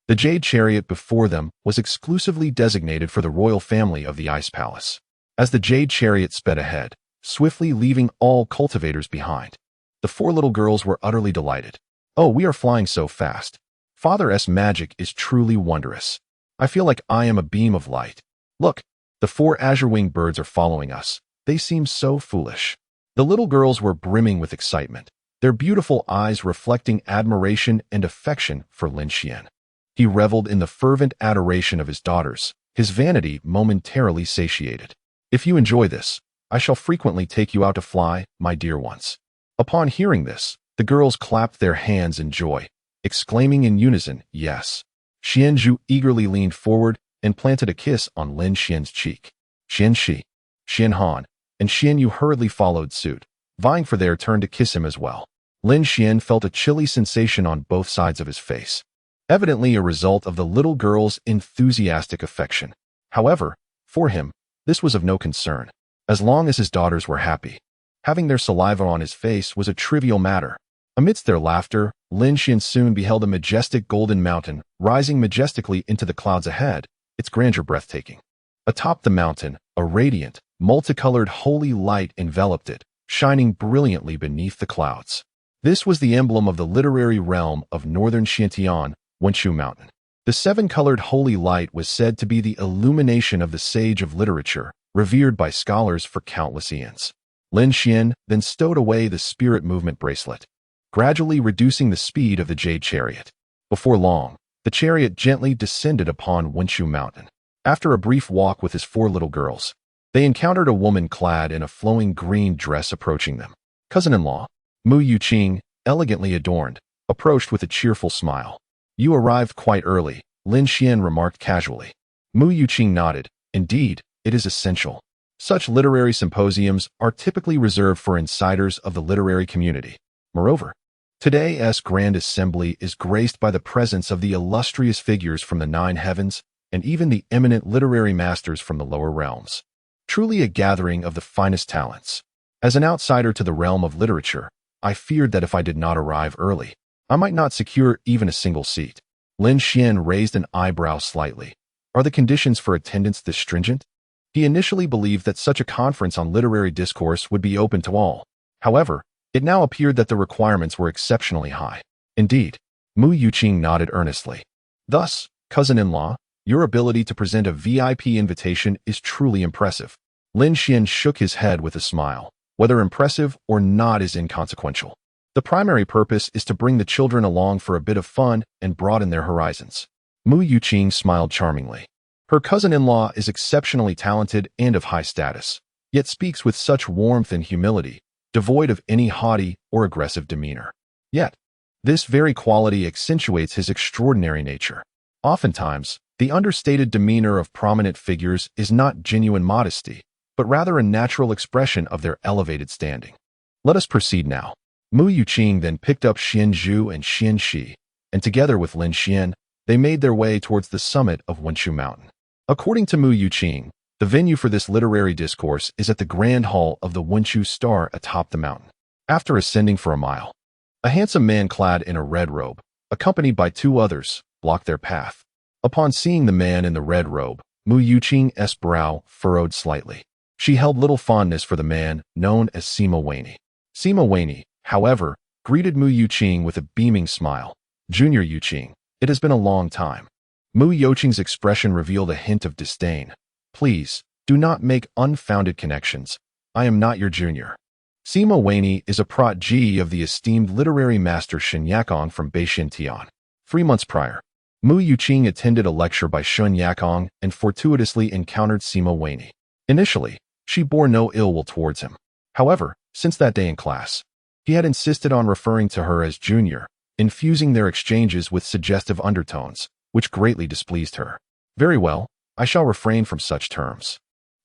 the jade chariot before them was exclusively designated for the royal family of the Ice Palace. As the jade chariot sped ahead, swiftly leaving all cultivators behind, the 4 little girls were utterly delighted. Oh, we are flying so fast. Father's magic is truly wondrous. I feel like I am a beam of light. Look, the 4 azure-winged birds are following us. They seem so foolish. The little girls were brimming with excitement, their beautiful eyes reflecting admiration and affection for Lin Xian. He reveled in the fervent adoration of his daughters, his vanity momentarily satiated. If you enjoy this, I shall frequently take you out to fly, my dear ones. Upon hearing this, the girls clapped their hands in joy, exclaiming in unison, yes. Xianzhu eagerly leaned forward and planted a kiss on Lin Xian's cheek. Xianxi, Xianhan, and Xianyu hurriedly followed suit, vying for their turn to kiss him as well. Lin Xian felt a chilly sensation on both sides of his face, evidently a result of the little girl's enthusiastic affection. However, for him, this was of no concern. As long as his daughters were happy, having their saliva on his face was a trivial matter. Amidst their laughter, Lin Xian soon beheld a majestic golden mountain rising majestically into the clouds ahead, its grandeur breathtaking. Atop the mountain, a radiant, multicolored holy light enveloped it, shining brilliantly beneath the clouds. This was the emblem of the literary realm of northern Xintian, Wenshu Mountain. The 7-colored holy light was said to be the illumination of the sage of literature, revered by scholars for countless eons. Lin Xian then stowed away the spirit movement bracelet, gradually reducing the speed of the jade chariot. Before long, the chariot gently descended upon Wenshu Mountain. After a brief walk with his 4 little girls, they encountered a woman clad in a flowing green dress approaching them. Cousin-in-law, Mu Yuqing, elegantly adorned, approached with a cheerful smile. You arrived quite early, Lin Xian remarked casually. Mu Yuqing nodded. Indeed, it is essential. Such literary symposiums are typically reserved for insiders of the literary community. Moreover, today's grand assembly is graced by the presence of the illustrious figures from the 9 heavens and even the eminent literary masters from the lower realms. Truly a gathering of the finest talents. As an outsider to the realm of literature, I feared that if I did not arrive early, I might not secure even a single seat. Lin Xian raised an eyebrow slightly. Are the conditions for attendance this stringent? He initially believed that such a conference on literary discourse would be open to all. However, it now appeared that the requirements were exceptionally high. Indeed, Mu Yuqing nodded earnestly. Thus, cousin-in-law, your ability to present a VIP invitation is truly impressive. Lin Xian shook his head with a smile. Whether impressive or not is inconsequential. The primary purpose is to bring the children along for a bit of fun and broaden their horizons. Mu Yuqing smiled charmingly. Her cousin-in-law is exceptionally talented and of high status, yet speaks with such warmth and humility, devoid of any haughty or aggressive demeanor. Yet, this very quality accentuates his extraordinary nature. Oftentimes, the understated demeanor of prominent figures is not genuine modesty, but rather a natural expression of their elevated standing. Let us proceed now. Mu Yuqing then picked up Xianzhu and Xianxi, and together with Lin Xian, they made their way towards the summit of Wenshu Mountain. According to Mu Yuqing, the venue for this literary discourse is at the Grand Hall of the Wenshu Star atop the mountain. After ascending for a mile, a handsome man clad in a red robe, accompanied by 2 others, blocked their path. Upon seeing the man in the red robe, Mu Yuqing's brow furrowed slightly. She held little fondness for the man known as Sima Waney. Sima Waney, however, greeted Mu Yuqing with a beaming smile. Junior Yuqing, it has been a long time. Mu Yuqing's expression revealed a hint of disdain. Please, do not make unfounded connections. I am not your junior. Sima Wanyi is a protégé of the esteemed literary master Shen Yakong from Beijing Tian. 3 months prior, Mu Yuqing attended a lecture by Shen Yakong and fortuitously encountered Sima Wanyi. Initially, she bore no ill will towards him. However, since that day in class, he had insisted on referring to her as junior, infusing their exchanges with suggestive undertones, which greatly displeased her. Very well, I shall refrain from such terms.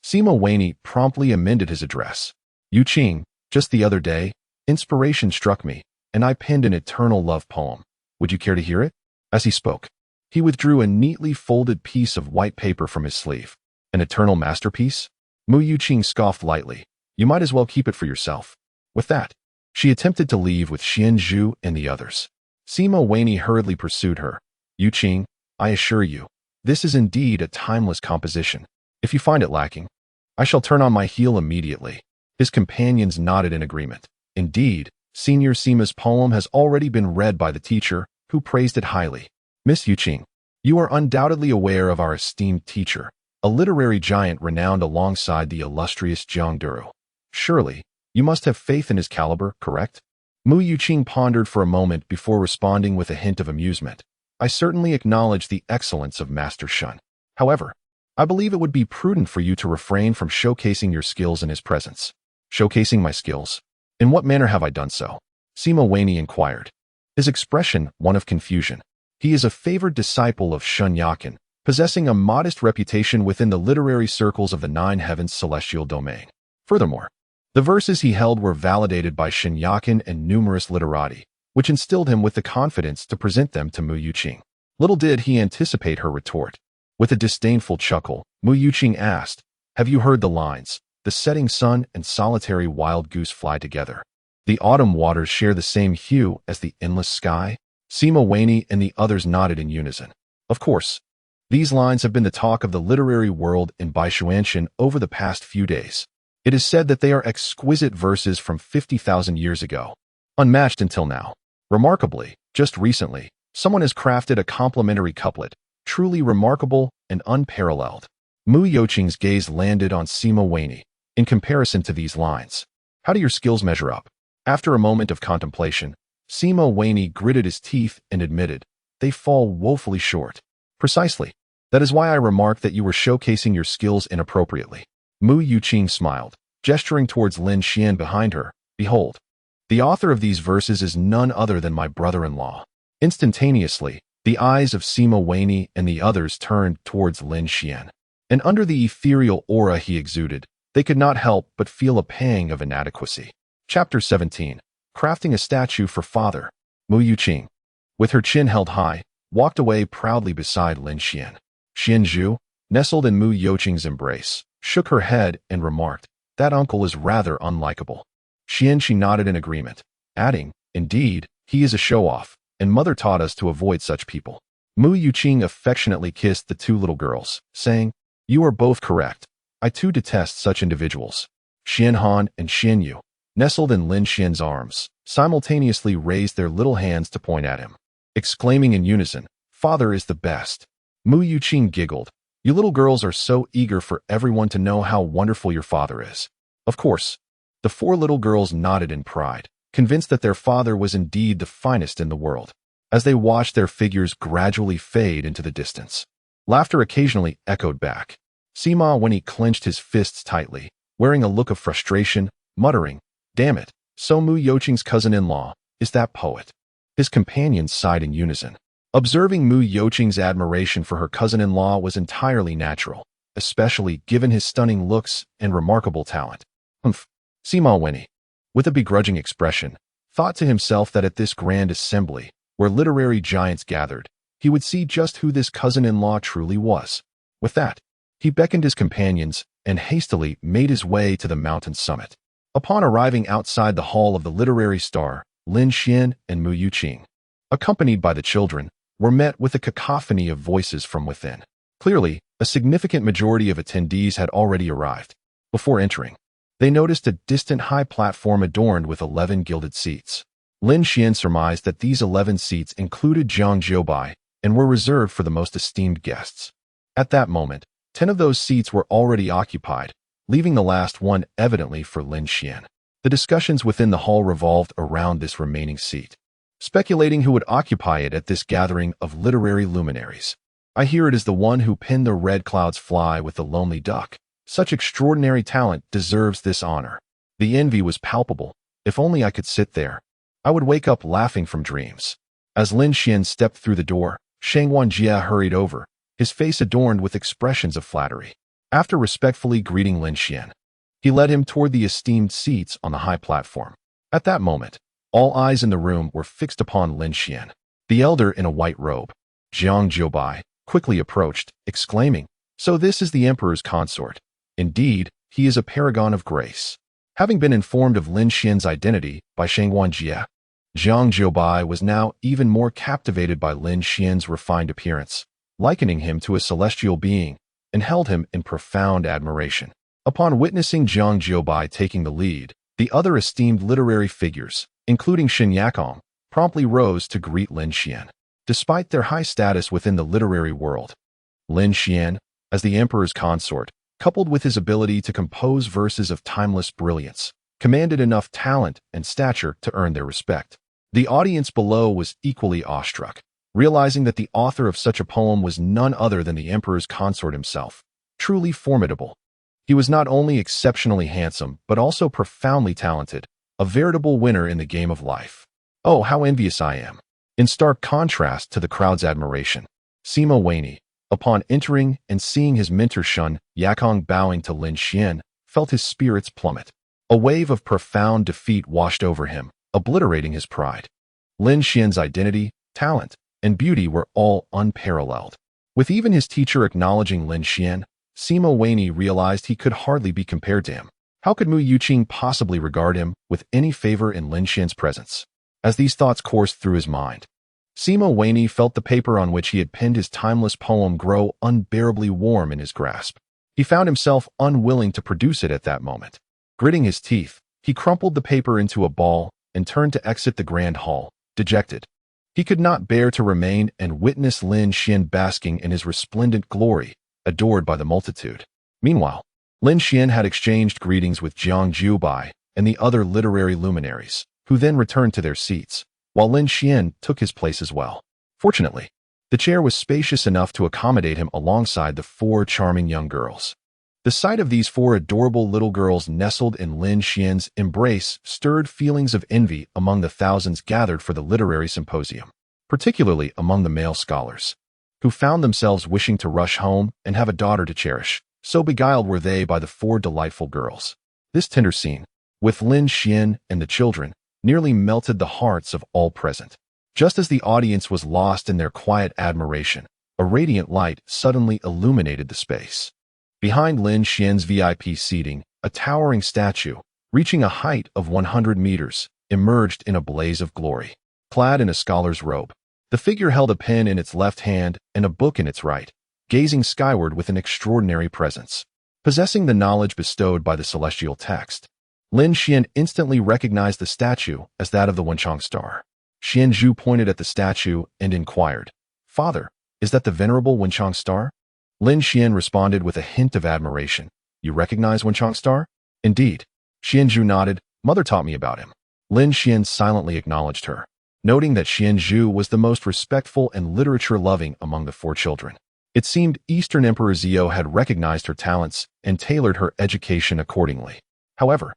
Sima Wanyi promptly amended his address. Yuqing, just the other day, inspiration struck me, and I penned an eternal love poem. Would you care to hear it? As he spoke, he withdrew a neatly folded piece of white paper from his sleeve. An eternal masterpiece? Mu Yuqing scoffed lightly. You might as well keep it for yourself. With that, she attempted to leave with Xian Zhu and the others. Sima Wanyi hurriedly pursued her. Yuqing, I assure you, this is indeed a timeless composition. If you find it lacking, I shall turn on my heel immediately. His companions nodded in agreement. Indeed, Senior Sima's poem has already been read by the teacher, who praised it highly. Miss Yuqing, you are undoubtedly aware of our esteemed teacher, a literary giant renowned alongside the illustrious Jiang Duru. Surely, you must have faith in his caliber, correct? Mu Yuqing pondered for a moment before responding with a hint of amusement. I certainly acknowledge the excellence of Master Shen. However, I believe it would be prudent for you to refrain from showcasing your skills in his presence. Showcasing my skills? In what manner have I done so? Sima Wanyi inquired. His expression one of confusion. He is a favored disciple of Shen Yakong, possessing a modest reputation within the literary circles of the Nine Heavens celestial domain. Furthermore, the verses he held were validated by Shen Yakong and numerous literati, which instilled him with the confidence to present them to Mu Yuqing. Little did he anticipate her retort. With a disdainful chuckle, Mu Yuqing asked, have you heard the lines, the setting sun and solitary wild goose fly together? The autumn waters share the same hue as the endless sky? Sima Wanyi and the others nodded in unison. Of course, these lines have been the talk of the literary world in Baishuanshan over the past few days. It is said that they are exquisite verses from 50,000 years ago, unmatched until now. Remarkably, just recently, someone has crafted a complimentary couplet, truly remarkable and unparalleled. Mu Yuqing's gaze landed on Sima Wanyi. In comparison to these lines, how do your skills measure up? After a moment of contemplation, Sima Wanyi gritted his teeth and admitted, they fall woefully short. Precisely. That is why I remarked that you were showcasing your skills inappropriately. Mu Yuqing smiled, gesturing towards Lin Xian behind her. Behold, the author of these verses is none other than my brother-in-law. Instantaneously, the eyes of Sima Wanyi and the others turned towards Lin Xian, and under the ethereal aura he exuded, they could not help but feel a pang of inadequacy. Chapter 17. Crafting a Statue for Father. Mu Yuqing, with her chin held high, walked away proudly beside Lin Xian. Xian Zhu, nestled in Mu Yuqing's embrace, shook her head and remarked, that uncle is rather unlikable. She nodded in agreement, adding, indeed, he is a show-off, and mother taught us to avoid such people. Mu Yuqing affectionately kissed the two little girls, saying, you are both correct. I too detest such individuals. Xian Han and Xian Yu, nestled in Lin Xian's arms, simultaneously raised their little hands to point at him, exclaiming in unison, father is the best. Mu Yuqing giggled. You little girls are so eager for everyone to know how wonderful your father is. Of course, the four little girls nodded in pride, convinced that their father was indeed the finest in the world, as they watched their figures gradually fade into the distance. Laughter occasionally echoed back. Sima Wanyi clenched his fists tightly, wearing a look of frustration, muttering, damn it, so Mu Yuqing's cousin-in-law is that poet. His companions sighed in unison. Observing Mu Yuqing's admiration for her cousin-in-law was entirely natural, especially given his stunning looks and remarkable talent. Sima Wanyi, with a begrudging expression, thought to himself that at this grand assembly, where literary giants gathered, he would see just who this cousin-in-law truly was. With that, he beckoned his companions and hastily made his way to the mountain summit. Upon arriving outside the hall of the literary star, Lin Xian and Mu Yuqing, accompanied by the children, were met with a cacophony of voices from within. Clearly, a significant majority of attendees had already arrived. Before entering, they noticed a distant high platform adorned with 11 gilded seats. Lin Xian surmised that these 11 seats included Zhang Jiubai and were reserved for the most esteemed guests. At that moment, 10 of those seats were already occupied, leaving the last one evidently for Lin Xian. The discussions within the hall revolved around this remaining seat, speculating who would occupy it at this gathering of literary luminaries. I hear it is the one who penned the Red Clouds Fly with the Lonely Duck. Such extraordinary talent deserves this honor. The envy was palpable. If only I could sit there, I would wake up laughing from dreams. As Lin Xian stepped through the door, Shang Wanjie hurried over, his face adorned with expressions of flattery. After respectfully greeting Lin Xian, he led him toward the esteemed seats on the high platform. At that moment, all eyes in the room were fixed upon Lin Xian. The elder in a white robe, Jiang Jiubai, quickly approached, exclaiming, "So this is the emperor's consort. Indeed, he is a paragon of grace." Having been informed of Lin Xian's identity by Shang Wanjie, Jiang Jiubai was now even more captivated by Lin Xian's refined appearance, likening him to a celestial being, and held him in profound admiration. Upon witnessing Jiang Jiubai taking the lead, the other esteemed literary figures, including Shen Yakong, promptly rose to greet Lin Xian. Despite their high status within the literary world, Lin Xian, as the emperor's consort, coupled with his ability to compose verses of timeless brilliance, commanded enough talent and stature to earn their respect. The audience below was equally awestruck, realizing that the author of such a poem was none other than the emperor's consort himself. Truly formidable. He was not only exceptionally handsome, but also profoundly talented, a veritable winner in the game of life. Oh, how envious I am. In stark contrast to the crowd's admiration, Sima Waney, upon entering and seeing his mentor Shun Yakong bowing to Lin Xian, felt his spirits plummet. A wave of profound defeat washed over him, obliterating his pride. Lin Xian's identity, talent, and beauty were all unparalleled. With even his teacher acknowledging Lin Xian, Sima Waney realized he could hardly be compared to him. How could Mu Yuqing possibly regard him with any favor in Lin Xian's presence? As these thoughts coursed through his mind, Sima Waney felt the paper on which he had penned his timeless poem grow unbearably warm in his grasp. He found himself unwilling to produce it at that moment. Gritting his teeth, he crumpled the paper into a ball and turned to exit the grand hall, dejected. He could not bear to remain and witness Lin Xian basking in his resplendent glory, adored by the multitude. Meanwhile, Lin Xian had exchanged greetings with Jiang Jiubai and the other literary luminaries, who then returned to their seats, while Lin Xian took his place as well. Fortunately, the chair was spacious enough to accommodate him alongside the four charming young girls. The sight of these four adorable little girls nestled in Lin Xian's embrace stirred feelings of envy among the thousands gathered for the literary symposium, particularly among the male scholars, who found themselves wishing to rush home and have a daughter to cherish, so beguiled were they by the four delightful girls. This tender scene, with Lin Xian and the children, nearly melted the hearts of all present. Just as the audience was lost in their quiet admiration, a radiant light suddenly illuminated the space. Behind Lin Xian's VIP seating, a towering statue, reaching a height of 100 meters, emerged in a blaze of glory. Clad in a scholar's robe, the figure held a pen in its left hand and a book in its right, gazing skyward with an extraordinary presence. Possessing the knowledge bestowed by the celestial text, Lin Xian instantly recognized the statue as that of the Wenchang star. Xianzhu pointed at the statue and inquired, "Father, is that the venerable Wenchang star?" Lin Xian responded with a hint of admiration, "You recognize Wenchang star?" "Indeed." Xianzhu nodded, "Mother taught me about him." Lin Xian silently acknowledged her, noting that Xianzhu was the most respectful and literature-loving among the four children. It seemed Eastern Emperor Zhou had recognized her talents and tailored her education accordingly. However,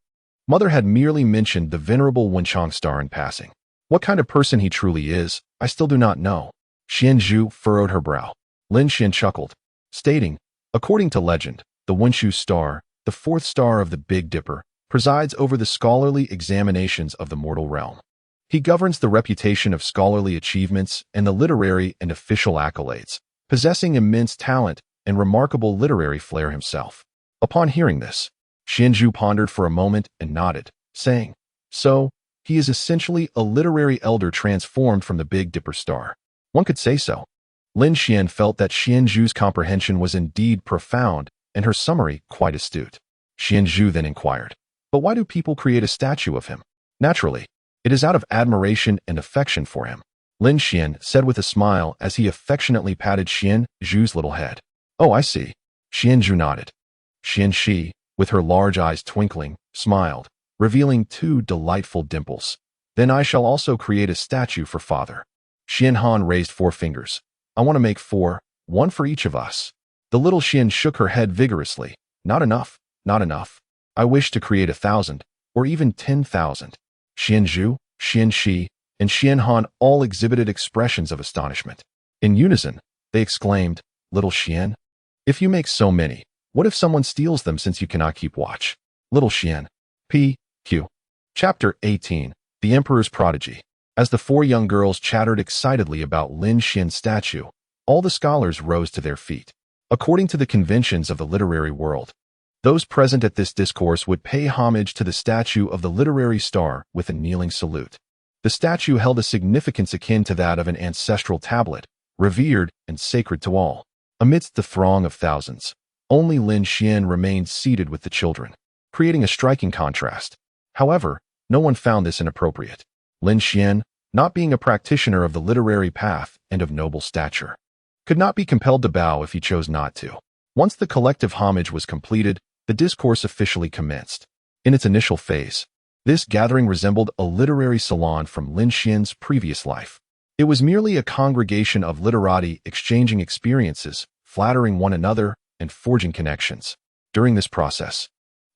Mother had merely mentioned the venerable Wenchang star in passing. What kind of person he truly is, I still do not know. Xianzhu furrowed her brow. Lin Xian chuckled, stating, "According to legend, the Wenshu star, the fourth star of the Big Dipper, presides over the scholarly examinations of the mortal realm. He governs the reputation of scholarly achievements and the literary and official accolades, possessing immense talent and remarkable literary flair himself." Upon hearing this, Xianzhu pondered for a moment and nodded, saying, "So, he is essentially a literary elder transformed from the Big Dipper star." One could say so. Lin Xian felt that Xianzhu's comprehension was indeed profound and her summary quite astute. Xianzhu then inquired, "But why do people create a statue of him?" "Naturally, it is out of admiration and affection for him," Lin Xian said with a smile as he affectionately patted Xianzhu's little head. "Oh, I see." Xianzhu nodded. Xianxi, with her large eyes twinkling, smiled, revealing two delightful dimples. Then I shall also create a statue for father. Xian Han raised 4 fingers. I want to make 4, one for each of us. The little Xian shook her head vigorously. Not enough, not enough. I wish to create 1,000, or even 10,000. Xian Zhu, Xian Shi, and Xian Han all exhibited expressions of astonishment. In unison, they exclaimed, Little Xian, if you make so many, what if someone steals them since you cannot keep watch? Little Xian. P.Q. Chapter 18. The Emperor's Prodigy. As the 4 young girls chattered excitedly about Lin Xian's statue, all the scholars rose to their feet. According to the conventions of the literary world, those present at this discourse would pay homage to the statue of the literary star with a kneeling salute. The statue held a significance akin to that of an ancestral tablet, revered and sacred to all. Amidst the throng of thousands, only Lin Xian remained seated with the children, creating a striking contrast. However, no one found this inappropriate. Lin Xian, not being a practitioner of the literary path and of noble stature, could not be compelled to bow if he chose not to. Once the collective homage was completed, the discourse officially commenced. In its initial phase, this gathering resembled a literary salon from Lin Xian's previous life. It was merely a congregation of literati exchanging experiences, flattering one another, and forging connections. During this process,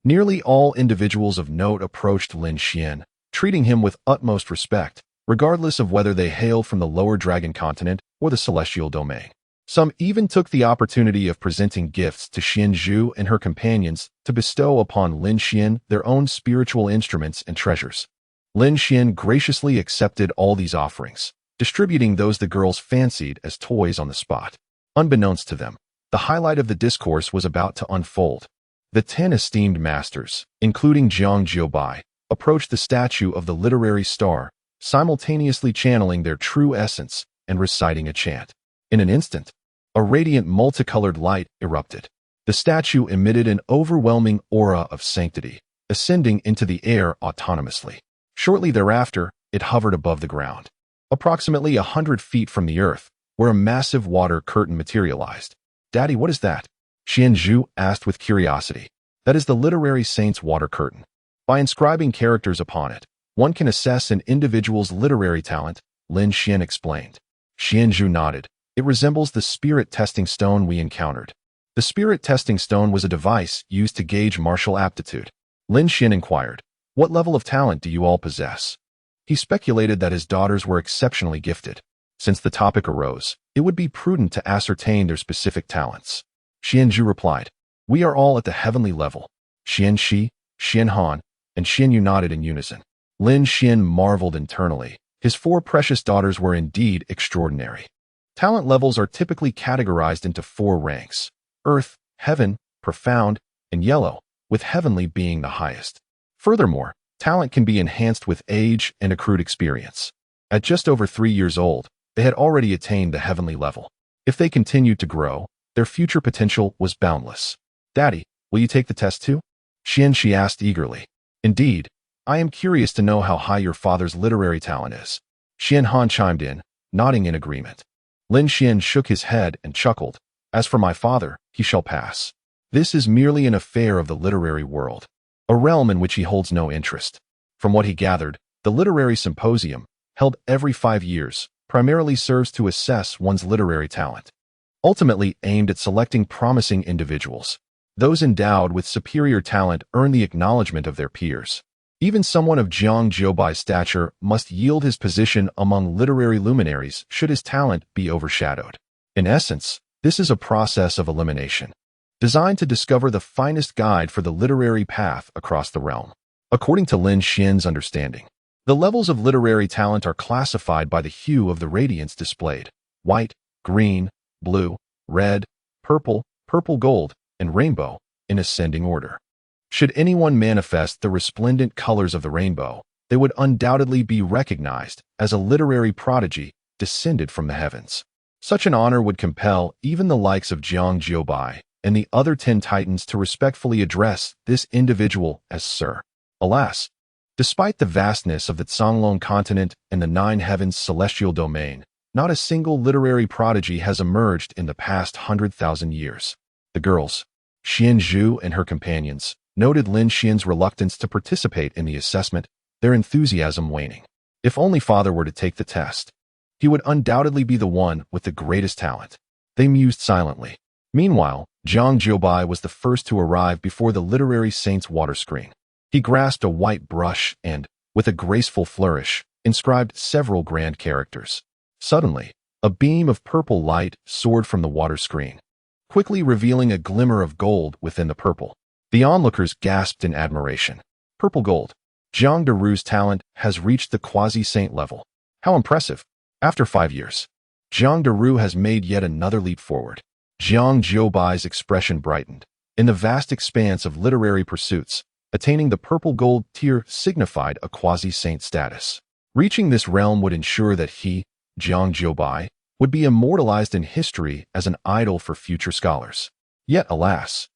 nearly all individuals of note approached Lin Xian, treating him with utmost respect, regardless of whether they hailed from the lower dragon continent or the celestial domain. Some even took the opportunity of presenting gifts to Xian Zhu and her companions to bestow upon Lin Xian their own spiritual instruments and treasures. Lin Xian graciously accepted all these offerings, distributing those the girls fancied as toys on the spot. Unbeknownst to them, the highlight of the discourse was about to unfold. The 10 esteemed masters, including Jiang Jiubai, approached the statue of the literary star, simultaneously channeling their true essence and reciting a chant. In an instant, a radiant multicolored light erupted. The statue emitted an overwhelming aura of sanctity, ascending into the air autonomously. Shortly thereafter, it hovered above the ground, approximately 100 feet from the earth, where a massive water curtain materialized. Daddy, what is that? Xian Zhu asked with curiosity. That is the literary saint's water curtain. By inscribing characters upon it, one can assess an individual's literary talent, Lin Xian explained. Xian Zhu nodded. It resembles the spirit testing stone we encountered. The spirit testing stone was a device used to gauge martial aptitude. Lin Xian inquired, what level of talent do you all possess? He speculated that his daughters were exceptionally gifted. Since the topic arose, it would be prudent to ascertain their specific talents. Xian Zhu replied, we are all at the heavenly level. Xian Shi, Xian Han, and Xian Yu nodded in unison. Lin Xian marveled internally. His 4 precious daughters were indeed extraordinary. Talent levels are typically categorized into 4 ranks: Earth, Heaven, Profound, and Yellow, with Heavenly being the highest. Furthermore, talent can be enhanced with age and accrued experience. At just over 3 years old, they had already attained the Heavenly level. If they continued to grow, their future potential was boundless. Daddy, will you take the test too? Xian Shi asked eagerly. Indeed, I am curious to know how high your father's literary talent is. Xian Han chimed in, nodding in agreement. Lin Xian shook his head and chuckled. As for my father, he shall pass. This is merely an affair of the literary world, a realm in which he holds no interest. From what he gathered, the literary symposium, held every 5 years, primarily serves to assess one's literary talent, ultimately aimed at selecting promising individuals. Those endowed with superior talent earn the acknowledgement of their peers. Even someone of Jiang Jiubai's stature must yield his position among literary luminaries should his talent be overshadowed. In essence, this is a process of elimination, designed to discover the finest guide for the literary path across the realm. According to Lin Xian's understanding, the levels of literary talent are classified by the hue of the radiance displayed: white, green, blue, red, purple, purple gold, and rainbow, in ascending order. Should anyone manifest the resplendent colors of the rainbow, they would undoubtedly be recognized as a literary prodigy descended from the heavens. Such an honor would compel even the likes of Jiang Jiubai and the other 10 titans to respectfully address this individual as Sir. Alas, despite the vastness of the Canglong continent and the 9 heavens celestial domain, not a single literary prodigy has emerged in the past 100,000 years. The girls, Xian Zhu and her companions, noted Lin Xian's reluctance to participate in the assessment, their enthusiasm waning. If only father were to take the test. He would undoubtedly be the one with the greatest talent. They mused silently. Meanwhile, Zhang Jiubai was the first to arrive before the literary saint's water screen. He grasped a white brush and, with a graceful flourish, inscribed several grand characters. Suddenly, a beam of purple light soared from the water screen, quickly revealing a glimmer of gold within the purple. The onlookers gasped in admiration. Purple gold. Zhang Deru's talent has reached the quasi-saint level. How impressive. After 5 years, Zhang Deru has made yet another leap forward. Zhang Jiubai's expression brightened. In the vast expanse of literary pursuits, attaining the purple gold tier signified a quasi-saint status. Reaching this realm would ensure that he, Zhang Jiubai, would be immortalized in history as an idol for future scholars. Yet, alas,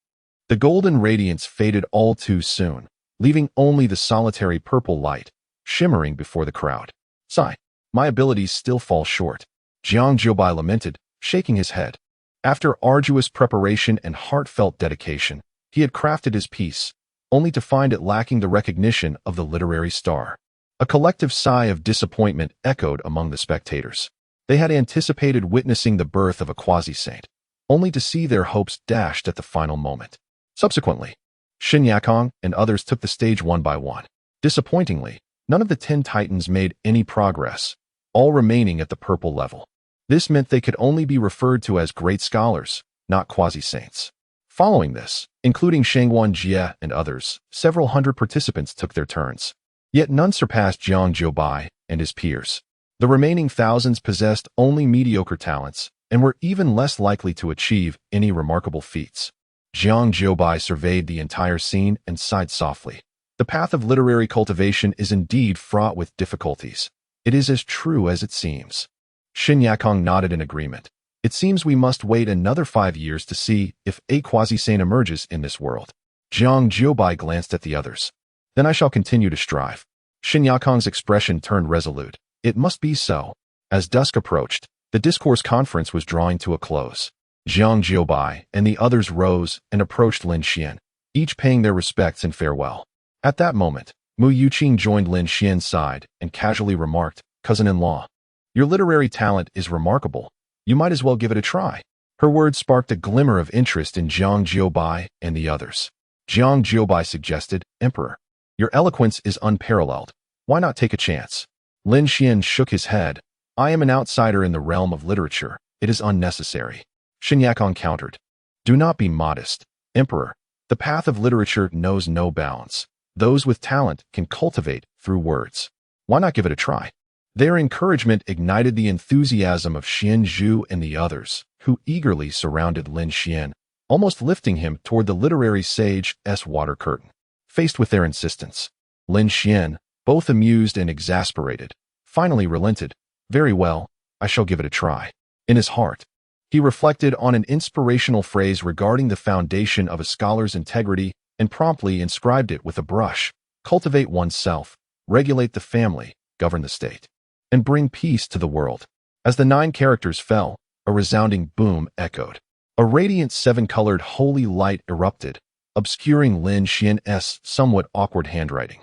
the golden radiance faded all too soon, leaving only the solitary purple light, shimmering before the crowd. Sigh, my abilities still fall short. Zhang Jiubai lamented, shaking his head. After arduous preparation and heartfelt dedication, he had crafted his piece, only to find it lacking the recognition of the literary star. A collective sigh of disappointment echoed among the spectators. They had anticipated witnessing the birth of a quasi-saint, only to see their hopes dashed at the final moment. Subsequently, Xin Yakong and others took the stage one by one. Disappointingly, none of the 10 titans made any progress, all remaining at the purple level. This meant they could only be referred to as great scholars, not quasi-saints. Following this, including Shangguan Jie and others, several hundred participants took their turns. Yet none surpassed Zhang Jiubai and his peers. The remaining thousands possessed only mediocre talents and were even less likely to achieve any remarkable feats. Zhang Jiubai surveyed the entire scene and sighed softly. The path of literary cultivation is indeed fraught with difficulties. It is as true as it seems. Xin Yakong nodded in agreement. It seems we must wait another 5 years to see if a quasi-saint emerges in this world. Zhang Jiubai glanced at the others. Then I shall continue to strive. Xin Yakong's expression turned resolute. It must be so. As dusk approached, the discourse conference was drawing to a close. Zhang Jiubai and the others rose and approached Lin Xian, each paying their respects and farewell. At that moment, Mu Yuqing joined Lin Xian's side and casually remarked, "Cousin-in-law, your literary talent is remarkable. You might as well give it a try." Her words sparked a glimmer of interest in Zhang Jiubai and the others. Zhang Jiubai suggested, "Emperor, your eloquence is unparalleled. Why not take a chance?" Lin Xian shook his head. "I am an outsider in the realm of literature. It is unnecessary." Xin Yakong countered, "Do not be modest, Emperor. The path of literature knows no bounds. Those with talent can cultivate through words. Why not give it a try?" Their encouragement ignited the enthusiasm of Xian Zhu and the others, who eagerly surrounded Lin Xian, almost lifting him toward the literary sage's water curtain. Faced with their insistence, Lin Xian, both amused and exasperated, finally relented. "Very well, I shall give it a try." In his heart, he reflected on an inspirational phrase regarding the foundation of a scholar's integrity and promptly inscribed it with a brush: "Cultivate oneself, regulate the family, govern the state, and bring peace to the world." As the 9 characters fell, a resounding boom echoed. A radiant 7-colored holy light erupted, obscuring Lin Xian's somewhat awkward handwriting,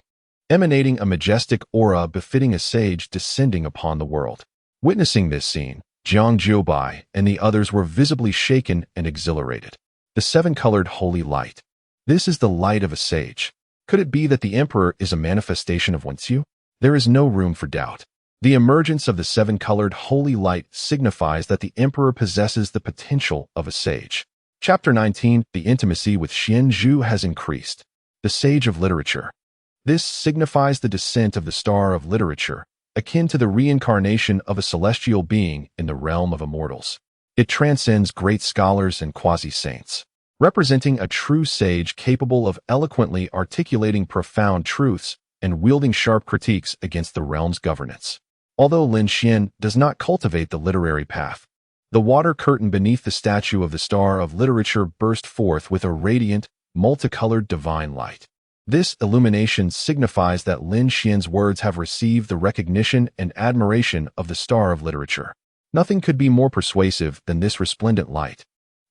emanating a majestic aura befitting a sage descending upon the world. Witnessing this scene, Zhang Jiubai and the others were visibly shaken and exhilarated. The 7-colored holy light. This is the light of a sage. Could it be that the emperor is a manifestation of Wenxiu? There is no room for doubt. The emergence of the 7-colored holy light signifies that the emperor possesses the potential of a sage. Chapter 19, The intimacy with Xian Zhu has increased. The sage of literature. This signifies the descent of the star of literature, akin to the reincarnation of a celestial being in the realm of immortals. It transcends great scholars and quasi-saints, representing a true sage capable of eloquently articulating profound truths and wielding sharp critiques against the realm's governance. Although Lin Xian does not cultivate the literary path, the water curtain beneath the statue of the star of literature burst forth with a radiant, multicolored divine light. This illumination signifies that Lin Xian's words have received the recognition and admiration of the star of literature. Nothing could be more persuasive than this resplendent light.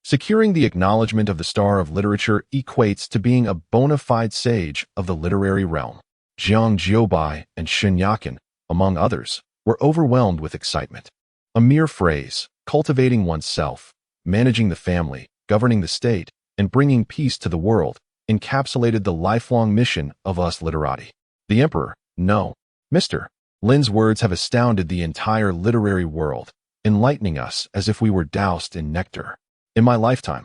Securing the acknowledgement of the star of literature equates to being a bona fide sage of the literary realm. Jiang Jiubai and Shen Yakin, among others, were overwhelmed with excitement. A mere phrase, cultivating oneself, managing the family, governing the state, and bringing peace to the world, encapsulated the lifelong mission of us literati. The emperor, no, Mr. Lin's words have astounded the entire literary world, enlightening us as if we were doused in nectar. In my lifetime,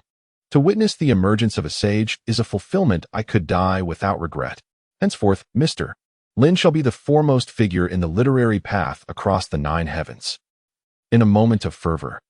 to witness the emergence of a sage is a fulfillment I could die without regret. Henceforth, Mr. Lin shall be the foremost figure in the literary path across the 9 heavens. In a moment of fervor,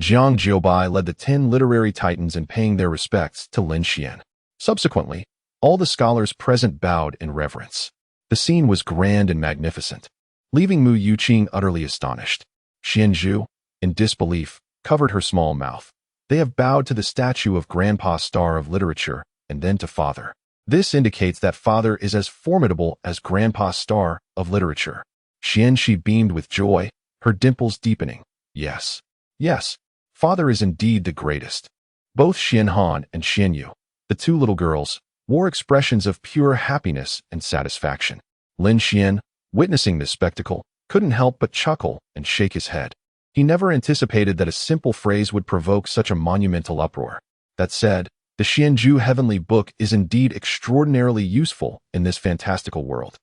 Jiang Jiubai led the 10 literary titans in paying their respects to Lin Xian. Subsequently, all the scholars present bowed in reverence. The scene was grand and magnificent, leaving Mu Yuqing utterly astonished. Xianzhu, in disbelief, covered her small mouth. They have bowed to the statue of Grandpa's star of literature, and then to Father. This indicates that Father is as formidable as Grandpa's star of literature. Xianxi beamed with joy, her dimples deepening. Yes, yes, Father is indeed the greatest. Both Xianhan and Xianyu, the 2 little girls, wore expressions of pure happiness and satisfaction. Lin Xian, witnessing this spectacle, couldn't help but chuckle and shake his head. He never anticipated that a simple phrase would provoke such a monumental uproar. That said, the Xianzhu heavenly book is indeed extraordinarily useful in this fantastical world.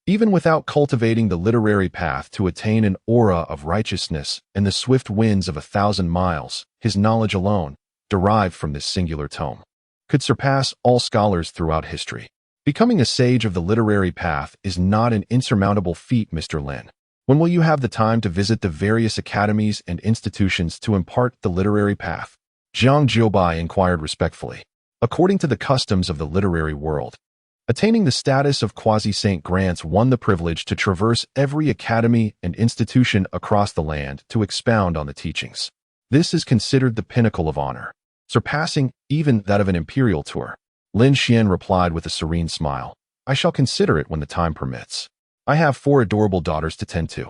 Even without cultivating the literary path to attain an aura of righteousness and the swift winds of 1,000 miles, his knowledge alone, derived from this singular tome, could surpass all scholars throughout history. Becoming a sage of the literary path is not an insurmountable feat, Mr. Lin. When will you have the time to visit the various academies and institutions to impart the literary path? Jiang Jiubai inquired respectfully. According to the customs of the literary world, attaining the status of quasi-saint grants one the privilege to traverse every academy and institution across the land to expound on the teachings. This is considered the pinnacle of honor, surpassing even that of an imperial tour. Lin Xian replied with a serene smile. I shall consider it when the time permits. I have 4 adorable daughters to tend to.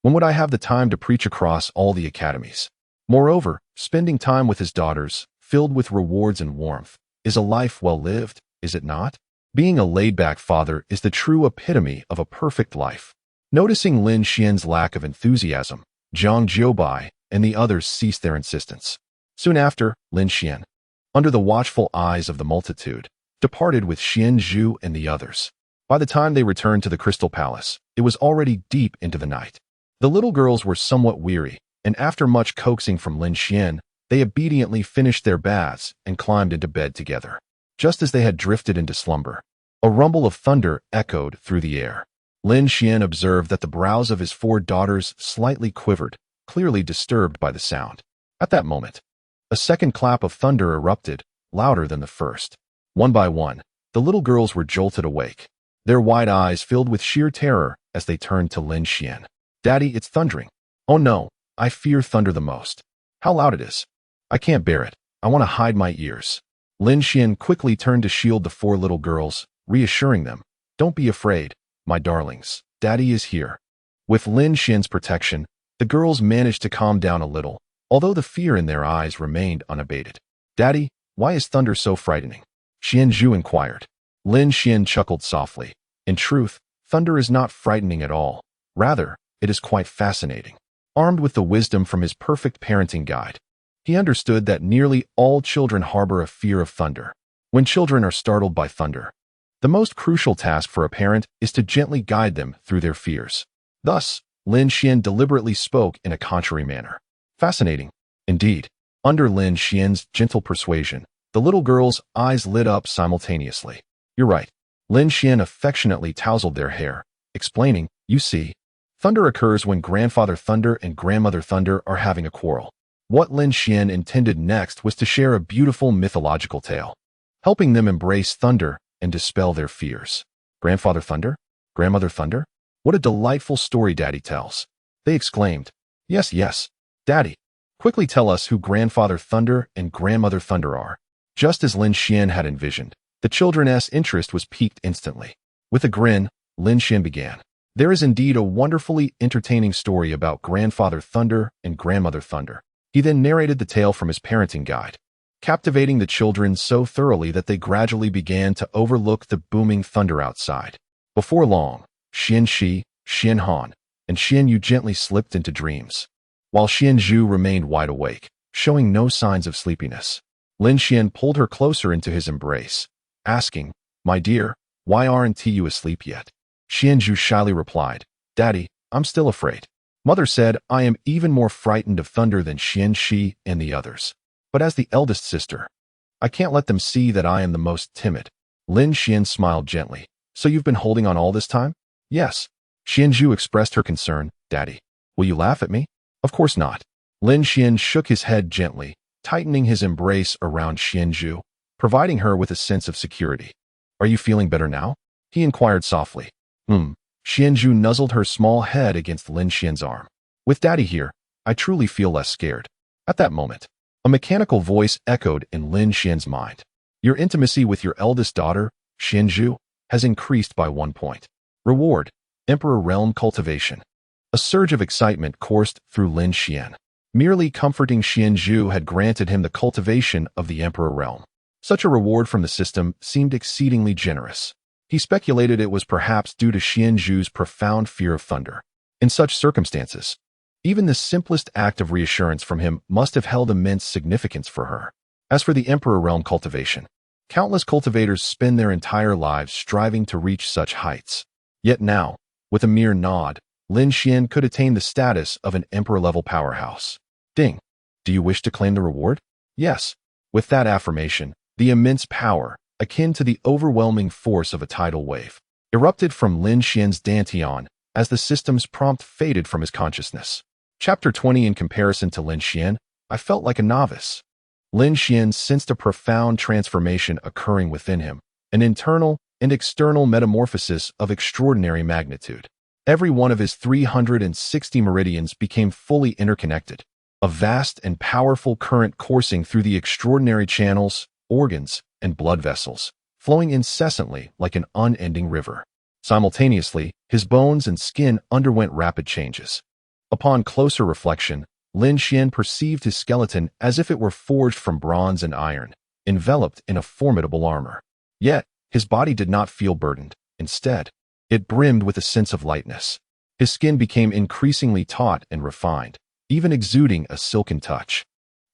When would I have the time to preach across all the academies? Moreover, spending time with his daughters, filled with rewards and warmth, is a life well lived, is it not? Being a laid-back father is the true epitome of a perfect life. Noticing Lin Xian's lack of enthusiasm, Jiang Jiubai and the others ceased their insistence. Soon after, Lin Xian, under the watchful eyes of the multitude, departed with Xianzhu and the others. By the time they returned to the Crystal Palace, it was already deep into the night. The little girls were somewhat weary, and after much coaxing from Lin Xian, they obediently finished their baths and climbed into bed together. Just as they had drifted into slumber, a rumble of thunder echoed through the air. Lin Xian observed that the brows of his 4 daughters slightly quivered, clearly disturbed by the sound. At that moment, a second clap of thunder erupted, louder than the first. One by one, the little girls were jolted awake, their wide eyes filled with sheer terror as they turned to Lin Xian. Daddy, it's thundering. Oh no, I fear thunder the most. How loud it is. I can't bear it. I want to hide my ears. Lin Xian quickly turned to shield the 4 little girls, reassuring them. Don't be afraid, my darlings. Daddy is here. With Lin Xian's protection, the girls managed to calm down a little, although the fear in their eyes remained unabated. Daddy, why is thunder so frightening? Xianzhu inquired. Lin Xian chuckled softly. In truth, thunder is not frightening at all. Rather, it is quite fascinating. Armed with the wisdom from his perfect parenting guide, he understood that nearly all children harbor a fear of thunder. When children are startled by thunder, the most crucial task for a parent is to gently guide them through their fears. Thus, Lin Xian deliberately spoke in a contrary manner. Fascinating. Indeed, under Lin Xian's gentle persuasion, the little girls' eyes lit up simultaneously. You're right. Lin Xian affectionately tousled their hair, explaining, you see, thunder occurs when Grandfather Thunder and Grandmother Thunder are having a quarrel. What Lin Xian intended next was to share a beautiful mythological tale, helping them embrace thunder and dispel their fears. Grandfather Thunder? Grandmother Thunder? What a delightful story Daddy tells. They exclaimed. Yes, yes. Daddy, quickly tell us who Grandfather Thunder and Grandmother Thunder are. Just as Lin Xian had envisioned, the children's interest was piqued instantly. With a grin, Lin Xian began. There is indeed a wonderfully entertaining story about Grandfather Thunder and Grandmother Thunder. He then narrated the tale from his parenting guide. captivating the children so thoroughly that they gradually began to overlook the booming thunder outside. Before long, Xianxi, Xianhan, and Xianyu gently slipped into dreams, while Xianzhu remained wide awake, showing no signs of sleepiness. Lin Xian pulled her closer into his embrace, asking, "My dear, why aren't you asleep yet?" Xianzhu shyly replied, "Daddy, I'm still afraid. Mother said I am even more frightened of thunder than Xianxi and the others. But as the eldest sister, I can't let them see that I am the most timid." Lin Xian smiled gently. "So you've been holding on all this time?" "Yes." Xianzhu expressed her concern. "Daddy, will you laugh at me?" "Of course not." Lin Xian shook his head gently, tightening his embrace around Xianzhu, providing her with a sense of security. "Are you feeling better now?" he inquired softly. Xianzhu nuzzled her small head against Lin Xian's arm. "With Daddy here, I truly feel less scared." At that moment, a mechanical voice echoed in Lin Xian's mind. "Your intimacy with your eldest daughter, Xianzhu, has increased by 1 point. Reward, Emperor Realm Cultivation." A surge of excitement coursed through Lin Xian. Merely comforting Xianzhu had granted him the cultivation of the Emperor Realm. Such a reward from the system seemed exceedingly generous. He speculated it was perhaps due to Xianzhu's profound fear of thunder. In such circumstances, even the simplest act of reassurance from him must have held immense significance for her. As for the Emperor Realm cultivation, countless cultivators spend their entire lives striving to reach such heights. Yet now, with a mere nod, Lin Xian could attain the status of an Emperor-level powerhouse. Ding! "Do you wish to claim the reward?" "Yes." With that affirmation, the immense power, akin to the overwhelming force of a tidal wave, erupted from Lin Xian's dantian as the system's prompt faded from his consciousness. Chapter 20. In comparison to Lin Xian, I felt like a novice. Lin Xian sensed a profound transformation occurring within him, an internal and external metamorphosis of extraordinary magnitude. Every one of his 360 meridians became fully interconnected, a vast and powerful current coursing through the extraordinary channels, organs, and blood vessels, flowing incessantly like an unending river. Simultaneously, his bones and skin underwent rapid changes. Upon closer reflection, Lin Xian perceived his skeleton as if it were forged from bronze and iron, enveloped in a formidable armor. Yet, his body did not feel burdened. Instead, it brimmed with a sense of lightness. His skin became increasingly taut and refined, even exuding a silken touch.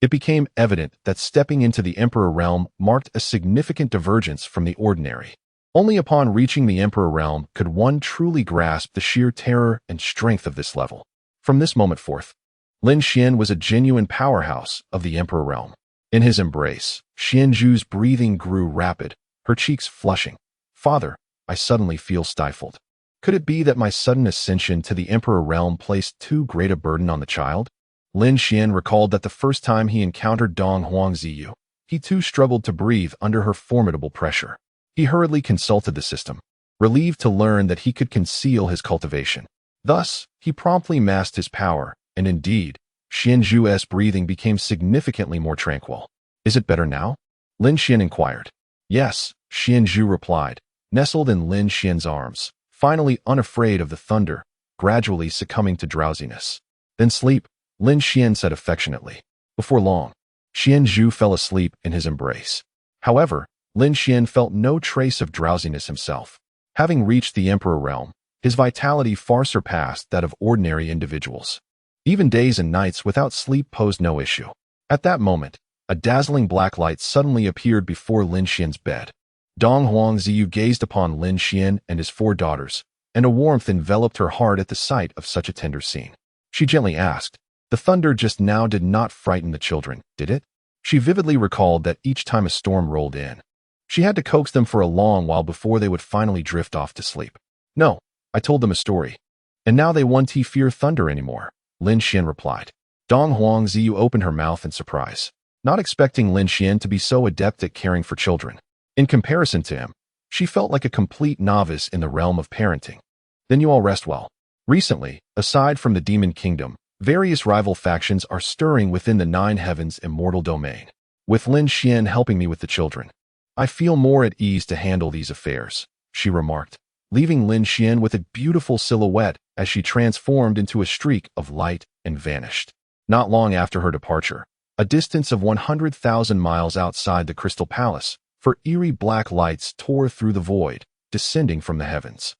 It became evident that stepping into the Emperor Realm marked a significant divergence from the ordinary. Only upon reaching the Emperor Realm could one truly grasp the sheer terror and strength of this level. From this moment forth, Lin Xian was a genuine powerhouse of the Emperor Realm. In his embrace, Xianzhu's breathing grew rapid, her cheeks flushing. "Father, I suddenly feel stifled. Could it be that my sudden ascension to the Emperor Realm placed too great a burden on the child?" Lin Xian recalled that the first time he encountered Dong Huangziyu, he too struggled to breathe under her formidable pressure. He hurriedly consulted the system, relieved to learn that he could conceal his cultivation. Thus, he promptly masked his power, and indeed, Xianzhu's breathing became significantly more tranquil. "Is it better now?" Lin Xian inquired. "Yes," Xianzhu replied, nestled in Lin Xian's arms, finally unafraid of the thunder, gradually succumbing to drowsiness. "Then sleep," Lin Xian said affectionately. Before long, Xianzhu fell asleep in his embrace. However, Lin Xian felt no trace of drowsiness himself. Having reached the Emperor Realm, his vitality far surpassed that of ordinary individuals. Even days and nights without sleep posed no issue. At that moment, a dazzling black light suddenly appeared before Lin Xian's bed. Dong Huangziyu gazed upon Lin Xian and his 4 daughters, and a warmth enveloped her heart at the sight of such a tender scene. She gently asked, "The thunder just now did not frighten the children, did it?" She vividly recalled that each time a storm rolled in, she had to coax them for a long while before they would finally drift off to sleep. "No, I told them a story. And now they won't fear thunder anymore," Lin Xian replied. Dong Huangziyu opened her mouth in surprise, not expecting Lin Xian to be so adept at caring for children. In comparison to him, she felt like a complete novice in the realm of parenting. "Then you all rest well." Recently, aside from the Demon Kingdom, various rival factions are stirring within the 9 Heavens immortal domain. With Lin Xian helping me with the children, I feel more at ease to handle these affairs, she remarked, leaving Lin Xian with a beautiful silhouette as she transformed into a streak of light and vanished. Not long after her departure, a distance of 100,000 miles outside the Crystal Palace, for eerie black lights tore through the void, descending from the heavens.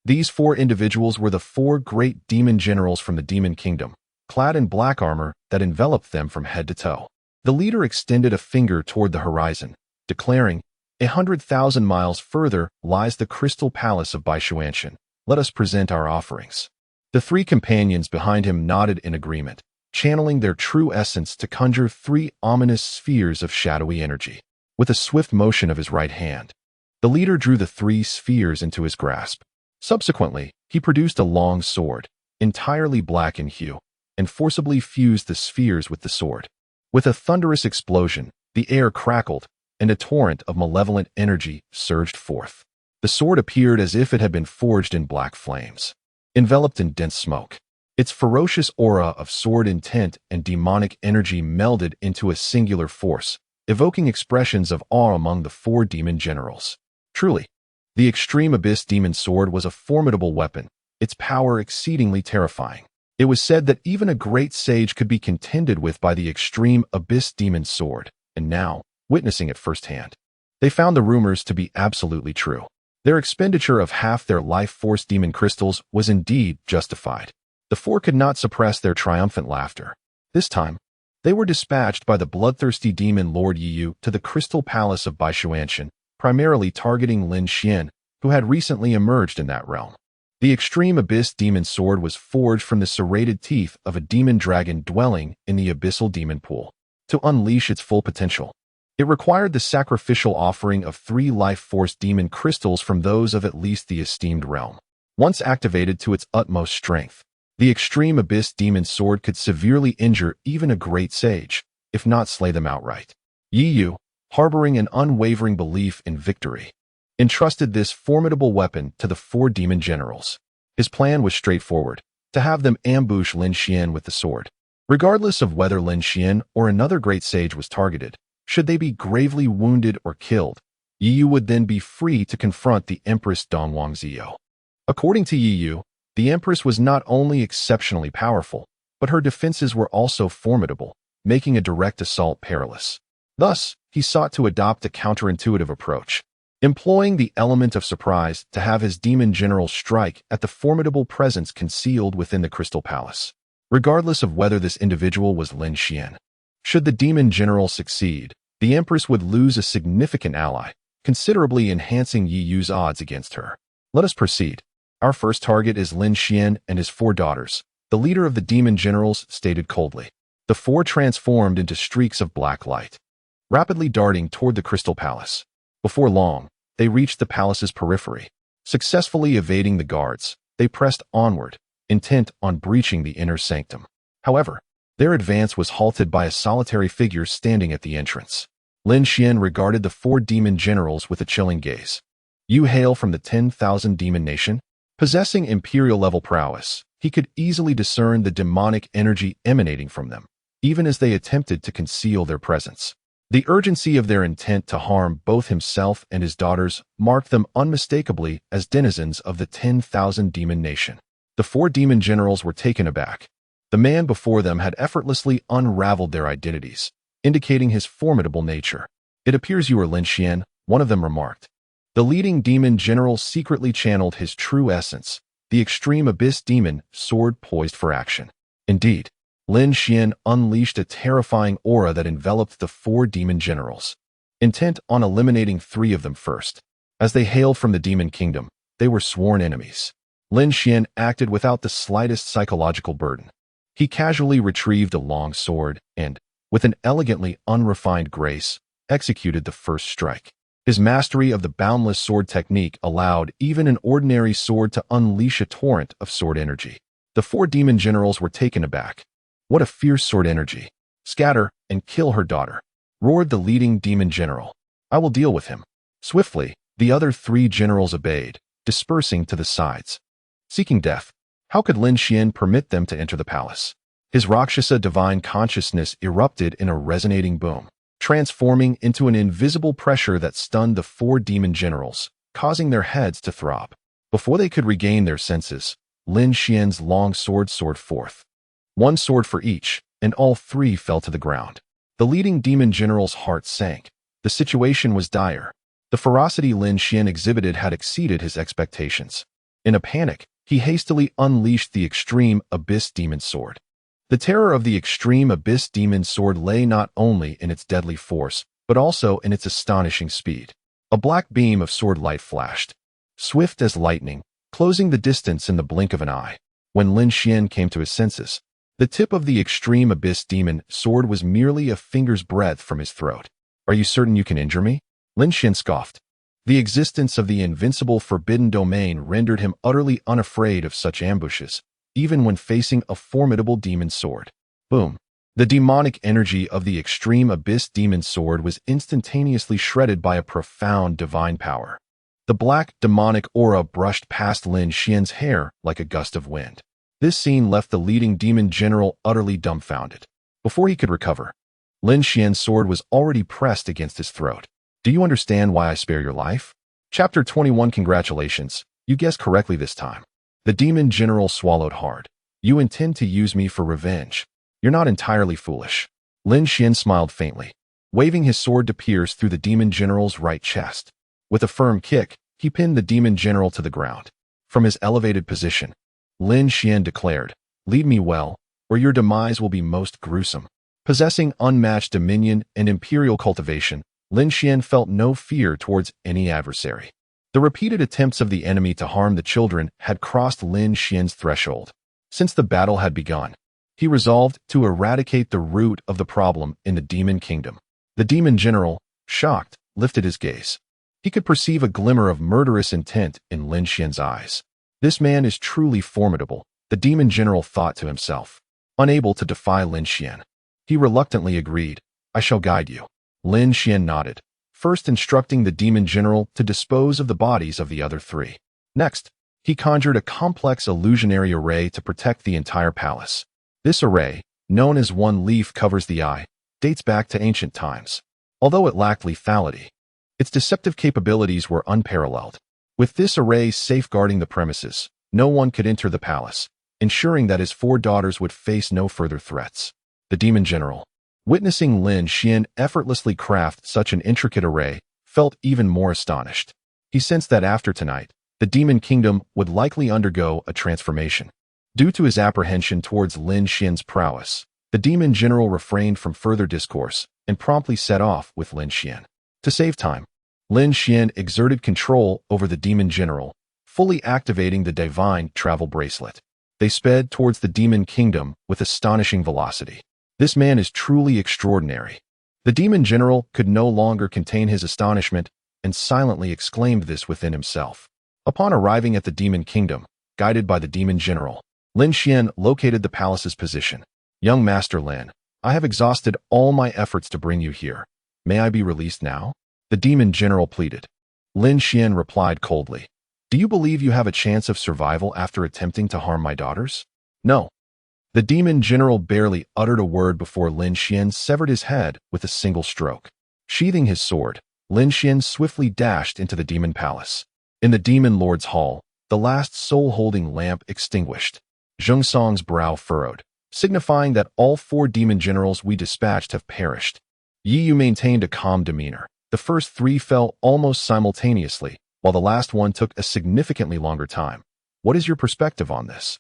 These 4 individuals were the 4 great demon generals from the Demon Kingdom, clad in black armor that enveloped them from head to toe. The leader extended a finger toward the horizon, declaring, 100,000 miles further lies the Crystal Palace of Baishuanshan. Let us present our offerings. The 3 companions behind him nodded in agreement, channeling their true essence to conjure 3 ominous spheres of shadowy energy. With a swift motion of his right hand, the leader drew the 3 spheres into his grasp. Subsequently, he produced a long sword, entirely black in hue, and forcibly fused the spheres with the sword. With a thunderous explosion, the air crackled, and a torrent of malevolent energy surged forth. The sword appeared as if it had been forged in black flames, enveloped in dense smoke. Its ferocious aura of sword intent and demonic energy melded into a singular force, evoking expressions of awe among the 4 demon generals. Truly, the Extreme Abyss Demon Sword was a formidable weapon, its power exceedingly terrifying. It was said that even a great sage could be contended with by the Extreme Abyss Demon Sword, and now, witnessing it firsthand, they found the rumors to be absolutely true. Their expenditure of half their life force demon crystals was indeed justified. The 4 could not suppress their triumphant laughter. This time, they were dispatched by the bloodthirsty demon Lord Yiyu to the Crystal Palace of Baishuanshan, primarily targeting Lin Xian, who had recently emerged in that realm. The Extreme Abyss Demon Sword was forged from the serrated teeth of a demon dragon dwelling in the abyssal demon pool. To unleash its full potential, it required the sacrificial offering of 3 life force demon crystals from those of at least the esteemed realm. Once activated to its utmost strength, the Extreme Abyss Demon Sword could severely injure even a great sage, if not slay them outright. Yiyu, harboring an unwavering belief in victory, entrusted this formidable weapon to the 4 demon generals. His plan was straightforward, to have them ambush Lin Xian with the sword. Regardless of whether Lin Xian or another great sage was targeted, should they be gravely wounded or killed, Yiyu would then be free to confront the Empress Dongwang Ziyou. According to Yiyu, the Empress was not only exceptionally powerful, but her defenses were also formidable, making a direct assault perilous. Thus, he sought to adopt a counterintuitive approach, employing the element of surprise to have his demon general strike at the formidable presence concealed within the Crystal Palace, regardless of whether this individual was Lin Xian. Should the demon general succeed, the Empress would lose a significant ally, considerably enhancing Yiyu's odds against her. Let us proceed. Our first target is Lin Xian and his 4 daughters, the leader of the demon generals stated coldly. The 4 transformed into streaks of black light, rapidly darting toward the Crystal Palace. Before long, they reached the palace's periphery. Successfully evading the guards, they pressed onward, intent on breaching the inner sanctum. However, their advance was halted by a solitary figure standing at the entrance. Lin Xian regarded the 4 demon generals with a chilling gaze. You hail from the 10,000 demon nation? Possessing imperial-level prowess, he could easily discern the demonic energy emanating from them, even as they attempted to conceal their presence. The urgency of their intent to harm both himself and his daughters marked them unmistakably as denizens of the 10,000 demon nation. The 4 demon generals were taken aback. The man before them had effortlessly unraveled their identities, indicating his formidable nature. It appears you are Lin Xian, one of them remarked. The leading demon general secretly channeled his true essence, the Extreme Abyss Demon Sword poised for action. Indeed, Lin Xian unleashed a terrifying aura that enveloped the 4 demon generals, intent on eliminating 3 of them first. As they hailed from the demon kingdom, they were sworn enemies. Lin Xian acted without the slightest psychological burden. He casually retrieved a long sword and, with an elegantly unrefined grace, executed the first strike. His mastery of the boundless sword technique allowed even an ordinary sword to unleash a torrent of sword energy. The 4 demon generals were taken aback. What a fierce sword energy! Scatter and kill her daughter, roared the leading demon general. I will deal with him. Swiftly, the other 3 generals obeyed, dispersing to the sides. Seeking death, how could Lin Xian permit them to enter the palace? His Rakshasa divine consciousness erupted in a resonating boom, transforming into an invisible pressure that stunned the 4 demon generals, causing their heads to throb. Before they could regain their senses, Lin Xian's long sword soared forth. 1 sword for each, and all 3 fell to the ground. The leading demon general's heart sank. The situation was dire. The ferocity Lin Xian exhibited had exceeded his expectations. In a panic, he hastily unleashed the Extreme Abyss Demon Sword. The terror of the Extreme Abyss Demon Sword lay not only in its deadly force, but also in its astonishing speed. A black beam of sword light flashed, swift as lightning, closing the distance in the blink of an eye. When Lin Xian came to his senses, the tip of the Extreme Abyss Demon Sword was merely a finger's breadth from his throat. "Are you certain you can injure me?" Lin Xian scoffed. The existence of the invincible forbidden domain rendered him utterly unafraid of such ambushes, even when facing a formidable demon sword. Boom! The demonic energy of the Extreme Abyss Demon Sword was instantaneously shredded by a profound divine power. The black, demonic aura brushed past Lin Xian's hair like a gust of wind. This scene left the leading demon general utterly dumbfounded. Before he could recover, Lin Xian's sword was already pressed against his throat. "Do you understand why I spare your life?" Chapter 21. Congratulations, you guessed correctly this time. The demon general swallowed hard. "You intend to use me for revenge. You're not entirely foolish." Lin Xian smiled faintly, waving his sword to pierce through the demon general's right chest. With a firm kick, he pinned the demon general to the ground. From his elevated position, Lin Xian declared, "Lead me well, or your demise will be most gruesome." Possessing unmatched dominion and imperial cultivation, Lin Xian felt no fear towards any adversary. The repeated attempts of the enemy to harm the children had crossed Lin Xian's threshold. Since the battle had begun, he resolved to eradicate the root of the problem in the demon kingdom. The demon general, shocked, lifted his gaze. He could perceive a glimmer of murderous intent in Lin Xian's eyes. "This man is truly formidable," the demon general thought to himself. Unable to defy Lin Xian, he reluctantly agreed, "I shall guide you." Lin Xian nodded, first instructing the demon general to dispose of the bodies of the other three. Next, he conjured a complex illusionary array to protect the entire palace. This array, known as One Leaf Covers the Eye, dates back to ancient times. Although it lacked lethality, its deceptive capabilities were unparalleled. With this array safeguarding the premises, no one could enter the palace, ensuring that his 4 daughters would face no further threats. The demon general, witnessing Lin Xian effortlessly craft such an intricate array, felt even more astonished. He sensed that after tonight, the demon kingdom would likely undergo a transformation. Due to his apprehension towards Lin Xian's prowess, the demon general refrained from further discourse and promptly set off with Lin Xian. To save time, Lin Xian exerted control over the demon general, fully activating the divine travel bracelet. They sped towards the demon kingdom with astonishing velocity. "This man is truly extraordinary." The demon general could no longer contain his astonishment and silently exclaimed this within himself. Upon arriving at the demon kingdom, guided by the demon general, Lin Xian located the palace's position. "Young Master Lin, I have exhausted all my efforts to bring you here. May I be released now?" the demon general pleaded. Lin Xian replied coldly, "Do you believe you have a chance of survival after attempting to harm my daughters?" "No." The demon general barely uttered a word before Lin Xian severed his head with a single stroke. Sheathing his sword, Lin Xian swiftly dashed into the demon palace. In the demon lord's hall, the last soul-holding lamp extinguished. Zheng Song's brow furrowed, signifying that all 4 demon generals we dispatched have perished. Yi Yu maintained a calm demeanor. The first 3 fell almost simultaneously, while the last one took a significantly longer time. "What is your perspective on this?"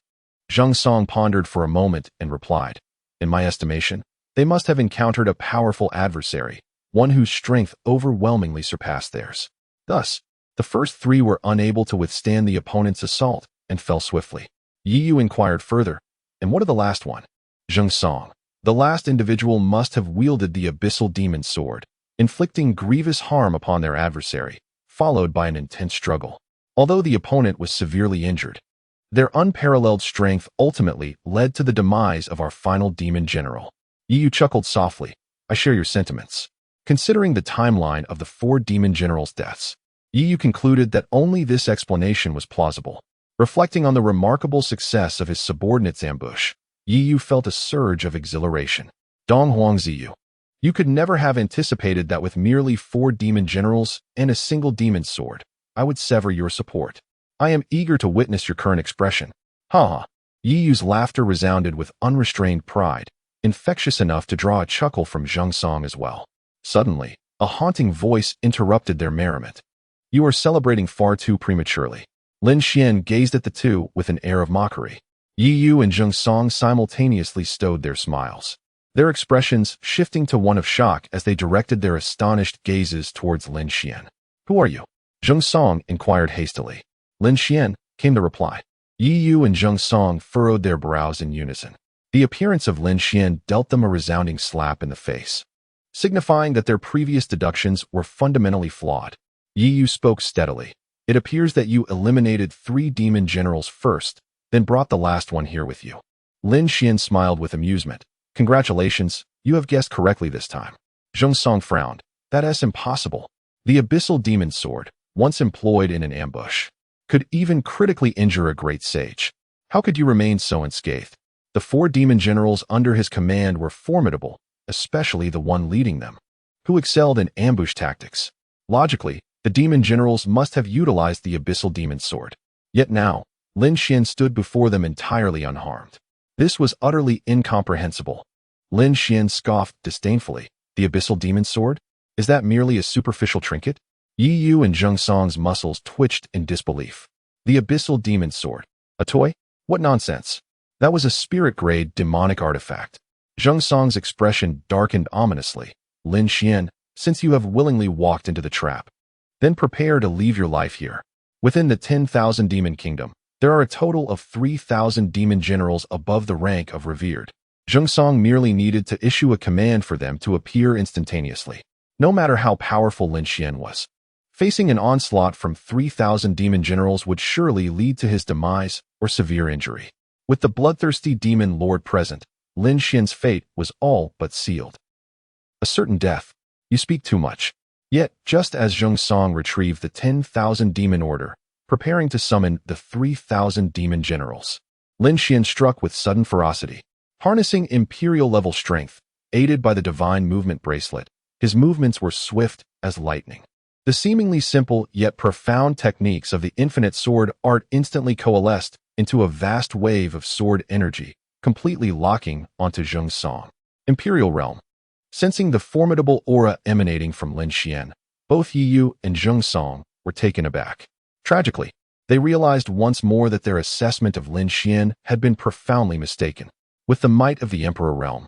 Zheng Song pondered for a moment and replied, "In my estimation, they must have encountered a powerful adversary, one whose strength overwhelmingly surpassed theirs. Thus, the first 3 were unable to withstand the opponent's assault and fell swiftly." Yi Yu inquired further, "And what of the last one?" Zheng Song, "The last individual must have wielded the abyssal demon sword, inflicting grievous harm upon their adversary, followed by an intense struggle. Although the opponent was severely injured, their unparalleled strength ultimately led to the demise of our final demon general." Yi Yu chuckled softly, "I share your sentiments." Considering the timeline of the 4 demon generals' deaths, Yi Yu concluded that only this explanation was plausible. Reflecting on the remarkable success of his subordinates' ambush, Yi Yu felt a surge of exhilaration. "Dong Huang Ziyu, you could never have anticipated that with merely 4 demon generals and a single demon sword, I would sever your support. I am eager to witness your current expression." "Ha ha." Yi Yu's laughter resounded with unrestrained pride, infectious enough to draw a chuckle from Zheng Song as well. Suddenly, a haunting voice interrupted their merriment. "You are celebrating far too prematurely." Lin Xian gazed at the two with an air of mockery. Yi Yu and Zheng Song simultaneously stowed their smiles, their expressions shifting to one of shock as they directed their astonished gazes towards Lin Xian. "Who are you?" Zheng Song inquired hastily. "Lin Xian," came the reply. Yi Yu and Zheng Song furrowed their brows in unison. The appearance of Lin Xian dealt them a resounding slap in the face, signifying that their previous deductions were fundamentally flawed. Yi Yu spoke steadily. "It appears that you eliminated 3 demon generals first, then brought the last one here with you." Lin Xian smiled with amusement. "Congratulations, you have guessed correctly this time." Zheng Song frowned. "That is impossible. The abyssal demon sword, once employed in an ambush, could even critically injure a great sage. How could you remain so unscathed?" The 4 demon generals under his command were formidable, especially the one leading them, who excelled in ambush tactics. Logically, the demon generals must have utilized the abyssal demon sword. Yet now, Lin Xian stood before them entirely unharmed. This was utterly incomprehensible. Lin Xian scoffed disdainfully. "The abyssal demon sword? Is that merely a superficial trinket?" Yi Yu and Zheng Song's muscles twitched in disbelief. "The abyssal demon sword? A toy? What nonsense! That was a spirit-grade demonic artifact." Zheng Song's expression darkened ominously. "Lin Xian, since you have willingly walked into the trap, then prepare to leave your life here. Within the 10,000 demon kingdom, there are a total of 3,000 demon generals above the rank of revered." Zheng Song merely needed to issue a command for them to appear instantaneously. No matter how powerful Lin Xian was, facing an onslaught from 3,000 demon generals would surely lead to his demise or severe injury. With the bloodthirsty demon lord present, Lin Xian's fate was all but sealed. A certain death. "You speak too much." Yet, just as Zheng Song retrieved the 10,000 demon order, preparing to summon the 3,000 demon generals, Lin Xian struck with sudden ferocity. Harnessing imperial-level strength, aided by the divine movement bracelet, his movements were swift as lightning. The seemingly simple yet profound techniques of the infinite sword art instantly coalesced into a vast wave of sword energy, completely locking onto Zheng Song. Imperial Realm. Sensing the formidable aura emanating from Lin Xian, both Yi Yu and Zheng Song were taken aback. Tragically, they realized once more that their assessment of Lin Xian had been profoundly mistaken. With the might of the Emperor Realm,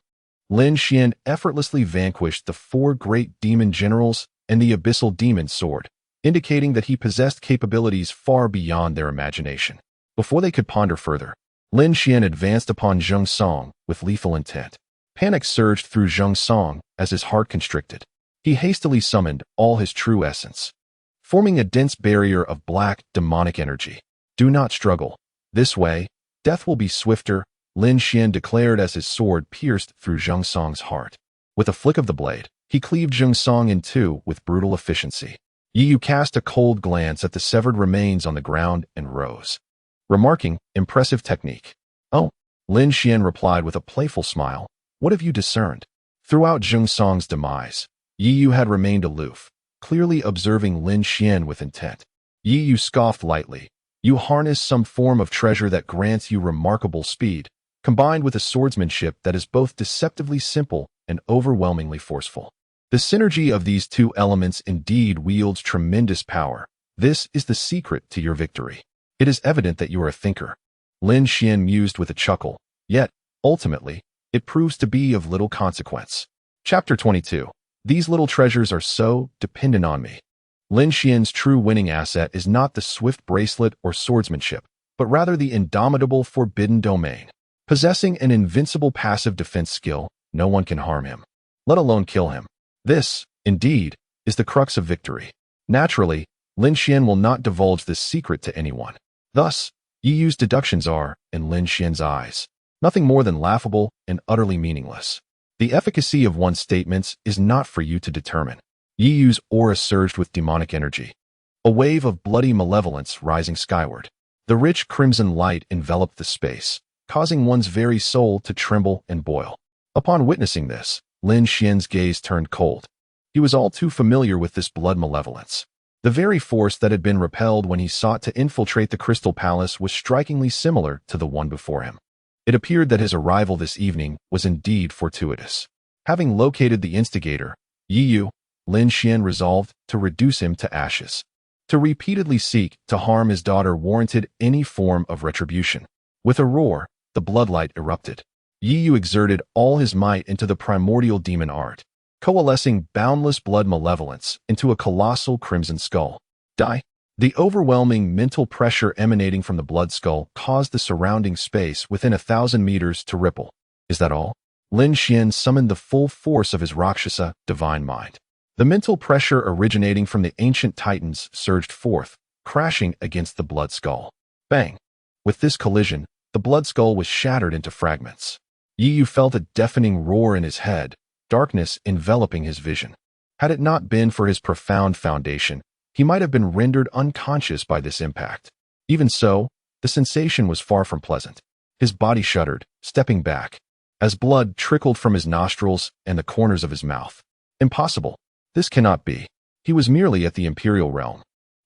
Lin Xian effortlessly vanquished the 4 great demon generals and the abyssal demon sword, indicating that he possessed capabilities far beyond their imagination. Before they could ponder further, Lin Xian advanced upon Zheng Song with lethal intent. Panic surged through Zheng Song as his heart constricted. He hastily summoned all his true essence, forming a dense barrier of black, demonic energy. "Do not struggle. This way, death will be swifter," Lin Xian declared as his sword pierced through Zheng Song's heart. With a flick of the blade, he cleaved Zheng Song in two with brutal efficiency. Yi Yu cast a cold glance at the severed remains on the ground and rose, remarking, "Impressive technique." "Oh," Lin Xian replied with a playful smile, "what have you discerned?" Throughout Zheng Song's demise, Yi Yu had remained aloof, clearly observing Lin Xian with intent. Yi Yu scoffed lightly. "You harness some form of treasure that grants you remarkable speed, combined with a swordsmanship that is both deceptively simple and overwhelmingly forceful. The synergy of these two elements indeed wields tremendous power. This is the secret to your victory. It is evident that you are a thinker." Lin Xian mused with a chuckle, yet, ultimately, it proves to be of little consequence. Chapter 22. These little treasures are so dependent on me. Lin Xian's true winning asset is not the swift bracelet or swordsmanship, but rather the indomitable forbidden domain. Possessing an invincible passive defense skill, no one can harm him, let alone kill him. This, indeed, is the crux of victory. Naturally, Lin Xian will not divulge this secret to anyone. Thus, Yi Yu's deductions are, in Lin Xian's eyes, nothing more than laughable and utterly meaningless. The efficacy of one's statements is not for you to determine. Yi Yu's aura surged with demonic energy, a wave of bloody malevolence rising skyward. The rich crimson light enveloped the space, causing one's very soul to tremble and boil. Upon witnessing this, Lin Xian's gaze turned cold. He was all too familiar with this blood malevolence. The very force that had been repelled when he sought to infiltrate the Crystal Palace was strikingly similar to the one before him. It appeared that his arrival this evening was indeed fortuitous. Having located the instigator, Yi Lin Xian resolved to reduce him to ashes. To repeatedly seek to harm his daughter warranted any form of retribution. With a roar, the bloodlight erupted. Yi exerted all his might into the primordial demon art, coalescing boundless blood malevolence into a colossal crimson skull. Die! The overwhelming mental pressure emanating from the blood skull caused the surrounding space within 1,000 meters to ripple. Is that all? Lin Xian summoned the full force of his Rakshasa divine mind. The mental pressure originating from the ancient titans surged forth, crashing against the blood skull. Bang! With this collision, the blood skull was shattered into fragments. Yi felt a deafening roar in his head, darkness enveloping his vision. Had it not been for his profound foundation, he might have been rendered unconscious by this impact. Even so, the sensation was far from pleasant. His body shuddered, stepping back, as blood trickled from his nostrils and the corners of his mouth. Impossible. This cannot be. He was merely at the Imperial realm.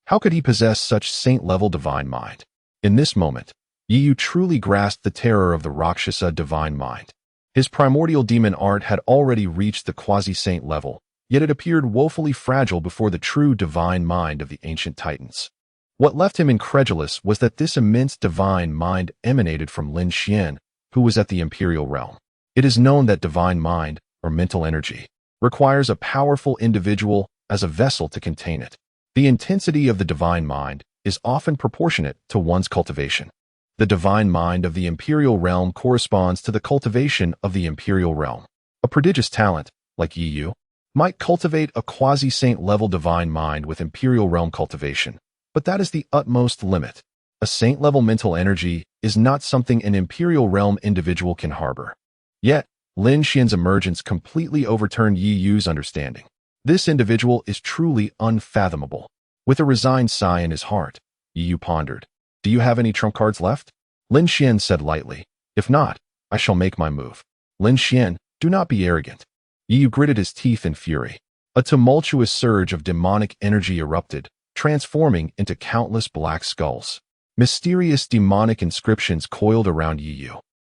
How could he possess such saint-level divine mind? In this moment, Yi truly grasped the terror of the Rakshasa divine mind. His primordial demon art had already reached the quasi-saint level, yet it appeared woefully fragile before the true divine mind of the ancient titans. What left him incredulous was that this immense divine mind emanated from Lin Xian, who was at the Imperial realm. It is known that divine mind, or mental energy, requires a powerful individual as a vessel to contain it. The intensity of the divine mind is often proportionate to one's cultivation. The divine mind of the Imperial realm corresponds to the cultivation of the Imperial realm. A prodigious talent, like Yi might cultivate a quasi-saint level divine mind with Imperial realm cultivation, but that is the utmost limit. A saint-level mental energy is not something an Imperial realm individual can harbor. Yet, Lin Xian's emergence completely overturned Yi's understanding. This individual is truly unfathomable. With a resigned sigh in his heart, Yi pondered. Do you have any trump cards left? Lin Xian said lightly. If not, I shall make my move. Lin Xian, do not be arrogant. Yi gritted his teeth in fury. A tumultuous surge of demonic energy erupted, transforming into countless black skulls. Mysterious demonic inscriptions coiled around Yi,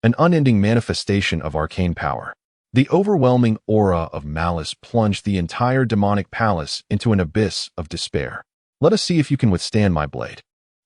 an unending manifestation of arcane power. The overwhelming aura of malice plunged the entire demonic palace into an abyss of despair. Let us see if you can withstand my blade.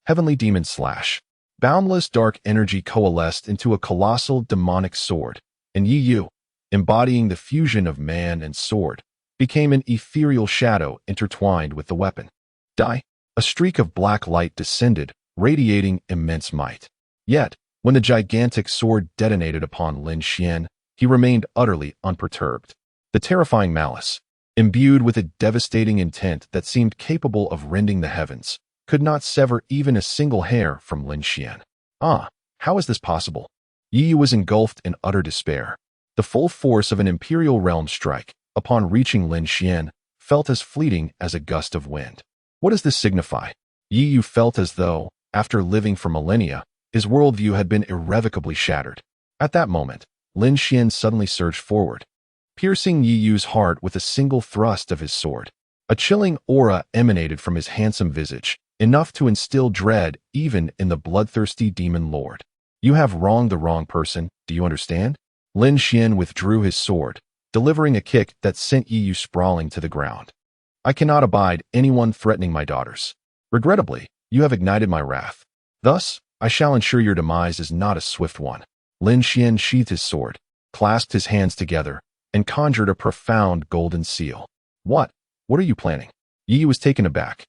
Heavenly Demon Slash. Boundless dark energy coalesced into a colossal demonic sword, and Yi, embodying the fusion of man and sword, became an ethereal shadow intertwined with the weapon. Die! A streak of black light descended, radiating immense might. Yet, when the gigantic sword detonated upon Lin Xian, he remained utterly unperturbed. The terrifying malice, imbued with a devastating intent that seemed capable of rending the heavens, could not sever even a single hair from Lin Xian. Ah, how is this possible? Yi was engulfed in utter despair. The full force of an Imperial realm strike, upon reaching Lin Xian, felt as fleeting as a gust of wind. What does this signify? Yi felt as though, after living for millennia, his worldview had been irrevocably shattered. At that moment, Lin Xian suddenly surged forward, piercing Yi's heart with a single thrust of his sword. A chilling aura emanated from his handsome visage, enough to instill dread even in the bloodthirsty demon lord. You have wronged the wrong person, do you understand? Lin Xian withdrew his sword, delivering a kick that sent Yi sprawling to the ground. I cannot abide anyone threatening my daughters. Regrettably, you have ignited my wrath. Thus, I shall ensure your demise is not a swift one. Lin Xian sheathed his sword, clasped his hands together, and conjured a profound golden seal. What? What are you planning? Yi was taken aback.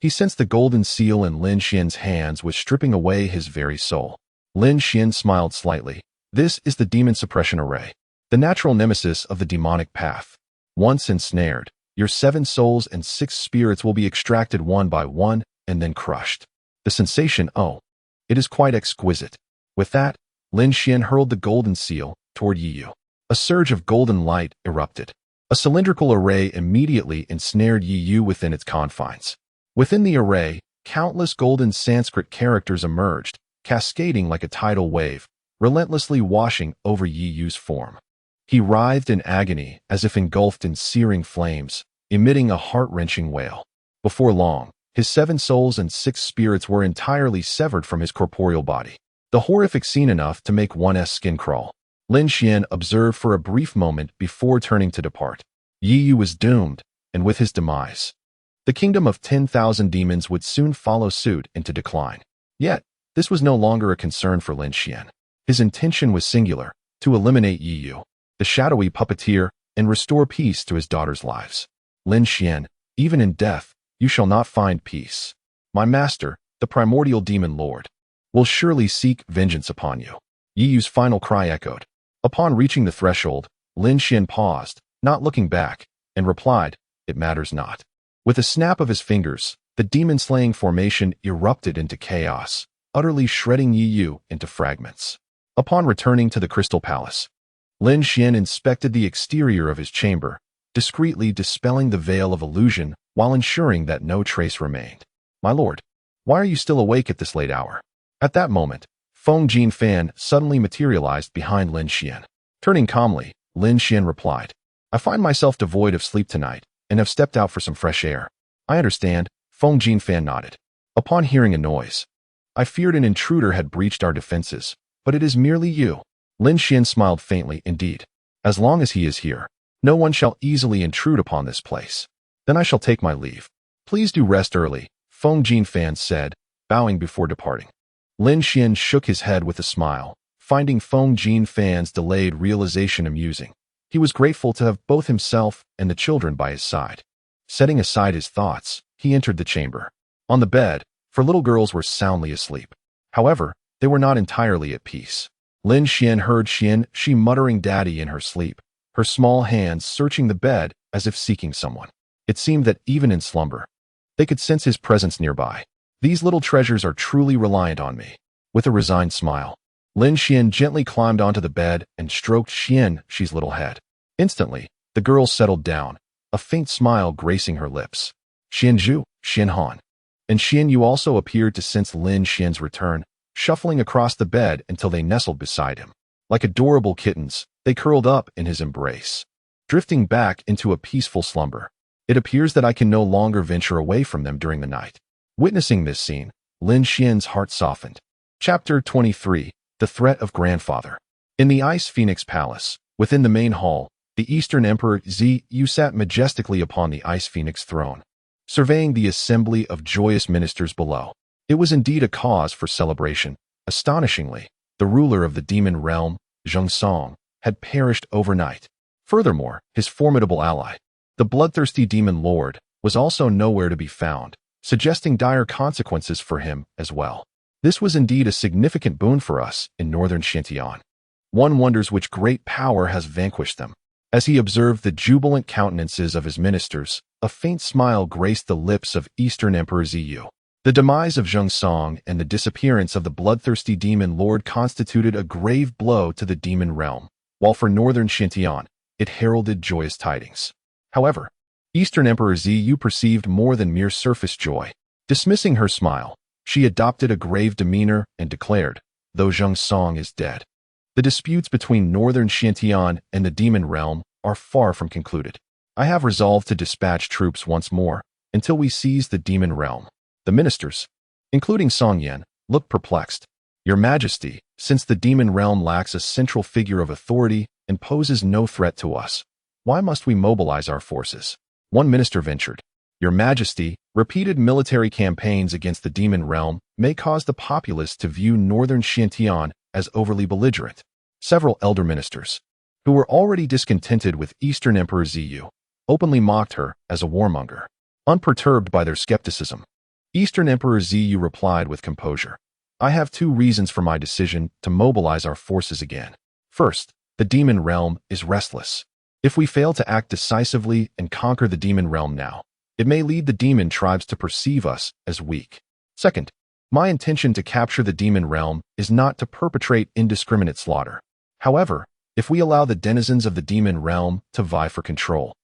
He sensed the golden seal in Lin Xian's hands was stripping away his very soul. Lin Xian smiled slightly. This is the demon suppression array, the natural nemesis of the demonic path. Once ensnared, your 7 souls and 6 spirits will be extracted one by one and then crushed. The sensation, oh, it is quite exquisite. With that, Lin Xian hurled the golden seal toward Yi. A surge of golden light erupted. A cylindrical array immediately ensnared Yi within its confines. Within the array, countless golden Sanskrit characters emerged, cascading like a tidal wave, relentlessly washing over Yi's form. He writhed in agony as if engulfed in searing flames, emitting a heart-wrenching wail. Before long, his 7 souls and 6 spirits were entirely severed from his corporeal body. The horrific scene enough to make one's skin crawl. Lin Xian observed for a brief moment before turning to depart. Yi Yu was doomed, and with his demise, the kingdom of 10,000 demons would soon follow suit into decline. Yet, this was no longer a concern for Lin Xian. His intention was singular, to eliminate Yi Yu, the shadowy puppeteer, and restore peace to his daughters' lives. Lin Xian, even in death, you shall not find peace. My master, the primordial demon lord, will surely seek vengeance upon you. Yi Yu's final cry echoed. Upon reaching the threshold, Lin Xian paused, not looking back, and replied, "It matters not." With a snap of his fingers, the demon-slaying formation erupted into chaos, utterly shredding Yi Yu into fragments. Upon returning to the Crystal Palace, Lin Xian inspected the exterior of his chamber, discreetly dispelling the veil of illusion while ensuring that no trace remained. "My lord, why are you still awake at this late hour?" At that moment, Feng Jinfan suddenly materialized behind Lin Xian. Turning calmly, Lin Xian replied, "I find myself devoid of sleep tonight, and have stepped out for some fresh air." "I understand," Feng Jinfan nodded. Upon hearing a noise, "I feared an intruder had breached our defenses, but it is merely you." Lin Xian smiled faintly. "Indeed. As long as he is here, no one shall easily intrude upon this place. Then I shall take my leave." "Please do rest early," Feng Jinfan said, bowing before departing. Lin Xian shook his head with a smile, finding Feng Jinfan's delayed realization amusing. He was grateful to have both himself and the children by his side. Setting aside his thoughts, he entered the chamber. On the bed, four little girls were soundly asleep. However, they were not entirely at peace. Lin Xian heard she muttering "daddy" in her sleep, her small hands searching the bed as if seeking someone. It seemed that even in slumber, they could sense his presence nearby. "These little treasures are truly reliant on me." With a resigned smile, Lin Xian gently climbed onto the bed and stroked she's little head. Instantly, the girl settled down, a faint smile gracing her lips. "Xianzhu, Xianhan." And Xianyu also appeared to sense Lin Xian's return, shuffling across the bed until they nestled beside him. Like adorable kittens, they curled up in his embrace, drifting back into a peaceful slumber. "It appears that I can no longer venture away from them during the night." Witnessing this scene, Lin Xian's heart softened. Chapter 23. The Threat of Grandfather. In the Ice Phoenix Palace, within the main hall, the Eastern Emperor Zi Yu sat majestically upon the Ice Phoenix throne, surveying the assembly of joyous ministers below. It was indeed a cause for celebration. Astonishingly, the ruler of the demon realm, Zheng Song, had perished overnight. Furthermore, his formidable ally, the bloodthirsty demon lord, was also nowhere to be found, suggesting dire consequences for him as well. This was indeed a significant boon for us in northern Xinjiang. One wonders which great power has vanquished them. As he observed the jubilant countenances of his ministers, a faint smile graced the lips of Eastern Emperor Ziyu. The demise of Zheng Song and the disappearance of the bloodthirsty demon lord constituted a grave blow to the demon realm, while for northern Xinjiang, it heralded joyous tidings. However, Eastern Emperor Ziyu perceived more than mere surface joy. Dismissing her smile, she adopted a grave demeanor and declared, "Though Zheng Song is dead, the disputes between northern Xinjiang and the demon realm are far from concluded. I have resolved to dispatch troops once more until we seize the demon realm." The ministers, including Song Yan, looked perplexed. "Your Majesty, since the demon realm lacks a central figure of authority and poses no threat to us, why must we mobilize our forces?" One minister ventured. "Your Majesty, repeated military campaigns against the demon realm may cause the populace to view northern Xinjiang as overly belligerent." Several elder ministers, who were already discontented with Eastern Emperor Ziyu, openly mocked her as a warmonger. Unperturbed by their skepticism, Eastern Emperor Ziyu replied with composure, "I have two reasons for my decision to mobilize our forces again. First, the demon realm is restless. If we fail to act decisively and conquer the demon realm now, it may lead the demon tribes to perceive us as weak. Second, my intention to capture the demon realm is not to perpetrate indiscriminate slaughter. However, if we allow the denizens of the demon realm to vie for control,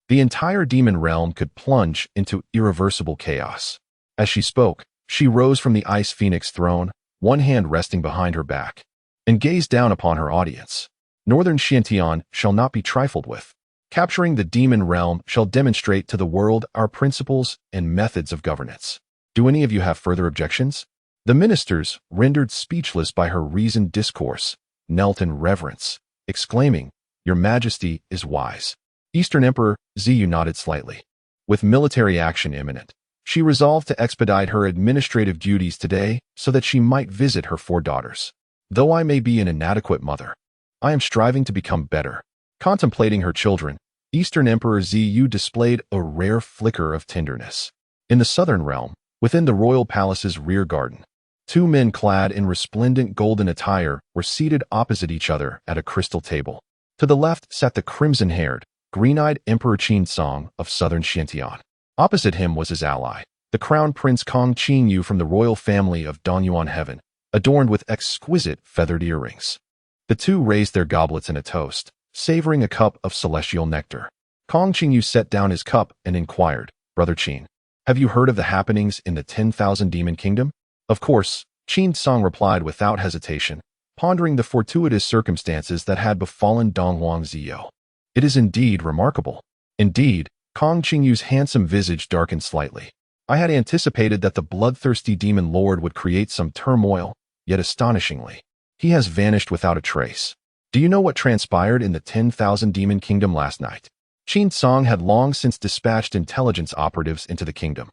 the entire demon realm could plunge into irreversible chaos." As she spoke, she rose from the Ice Phoenix throne, one hand resting behind her back, and gazed down upon her audience. "Northern Xinjiang shall not be trifled with. Capturing the demon realm shall demonstrate to the world our principles and methods of governance. Do any of you have further objections?" The ministers, rendered speechless by her reasoned discourse, knelt in reverence, exclaiming, "Your Majesty is wise." Eastern Emperor Ziyu nodded slightly. With military action imminent, she resolved to expedite her administrative duties today so that she might visit her 4 daughters. Though I may be an inadequate mother, I am striving to become better. Contemplating her children, Eastern Emperor Ziyu displayed a rare flicker of tenderness. In the southern realm, within the royal palace's rear garden, 2 men clad in resplendent golden attire were seated opposite each other at a crystal table. To the left sat the crimson-haired, green-eyed Emperor Qinsong of southern Xintian. Opposite him was his ally, the Crown Prince Kong Qingyu from the royal family of Dongyuan Heaven, adorned with exquisite feathered earrings. The two raised their goblets in a toast, savoring a cup of celestial nectar. Kong Qingyu set down his cup and inquired, "Brother Qin, have you heard of the happenings in the 10,000 Demon Kingdom?" "Of course," Qinsong replied without hesitation, pondering the fortuitous circumstances that had befallen Donghuang Ziyo. "It is indeed remarkable." Indeed, Kong Qingyu's handsome visage darkened slightly. "I had anticipated that the bloodthirsty demon lord would create some turmoil, yet astonishingly, he has vanished without a trace. Do you know what transpired in the 10,000 Demon Kingdom last night?" Qinsong had long since dispatched intelligence operatives into the kingdom.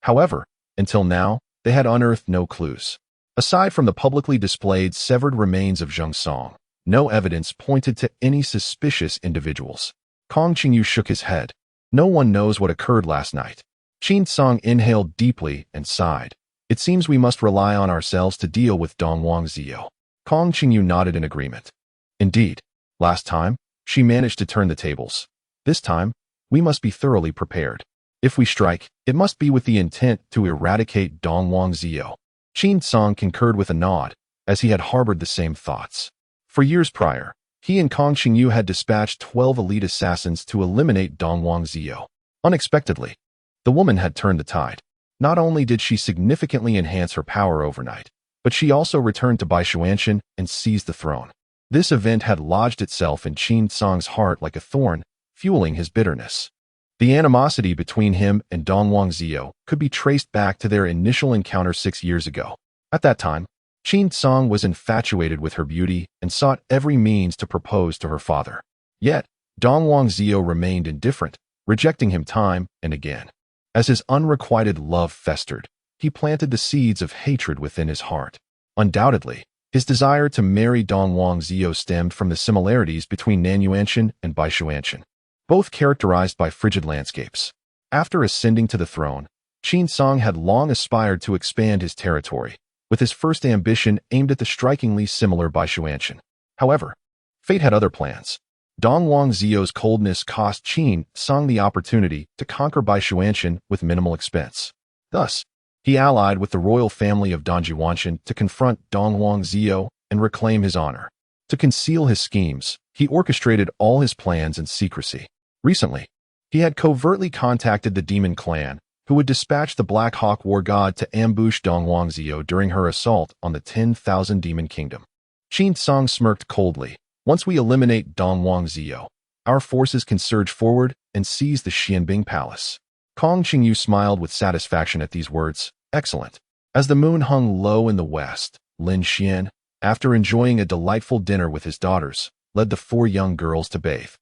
However, until now, they had unearthed no clues. Aside from the publicly displayed severed remains of Zheng Song, no evidence pointed to any suspicious individuals. Kong Qingyu shook his head. "No one knows what occurred last night." Qinsong inhaled deeply and sighed. "It seems we must rely on ourselves to deal with Donghuang Ziyo." Kong Qingyu nodded in agreement. "Indeed, last time, she managed to turn the tables. This time, we must be thoroughly prepared. If we strike, it must be with the intent to eradicate Donghuang Ziyo." Qinsong concurred with a nod, as he had harbored the same thoughts. For years prior, he and Kong Qingyu had dispatched 12 elite assassins to eliminate Donghuang Ziyo. Unexpectedly, the woman had turned the tide. Not only did she significantly enhance her power overnight, but she also returned to Baishuanshan and seized the throne. This event had lodged itself in Qinsong's heart like a thorn, fueling his bitterness. The animosity between him and Donghuang Ziyo could be traced back to their initial encounter 6 years ago. At that time, Qinsong was infatuated with her beauty and sought every means to propose to her father. Yet, Donghuang Ziyo remained indifferent, rejecting him time and again. As his unrequited love festered, he planted the seeds of hatred within his heart. Undoubtedly, his desire to marry Donghuang Ziyo stemmed from the similarities between Nanyuanshan and Baishuanshan, both characterized by frigid landscapes. After ascending to the throne, Qinsong had long aspired to expand his territory, with his first ambition aimed at the strikingly similar Baishuanshan. However, fate had other plans. Donghuang Ziyo's coldness cost Qinsong the opportunity to conquer Baishuanshan with minimal expense. Thus, he allied with the royal family of Dongyuanshan to confront Donghuang Ziyo and reclaim his honor. To conceal his schemes, he orchestrated all his plans in secrecy. Recently, he had covertly contacted the demon clan, who would dispatch the Black Hawk war god to ambush Donghuang Ziyo during her assault on the 10,000 Demon Kingdom. Qinsong smirked coldly. "Once we eliminate Donghuang Ziyo, our forces can surge forward and seize the Xianbing Palace." Kong Qingyu smiled with satisfaction at these words. "Excellent." As the moon hung low in the west, Lin Xian, after enjoying a delightful dinner with his daughters, led the 4 young girls to bathe.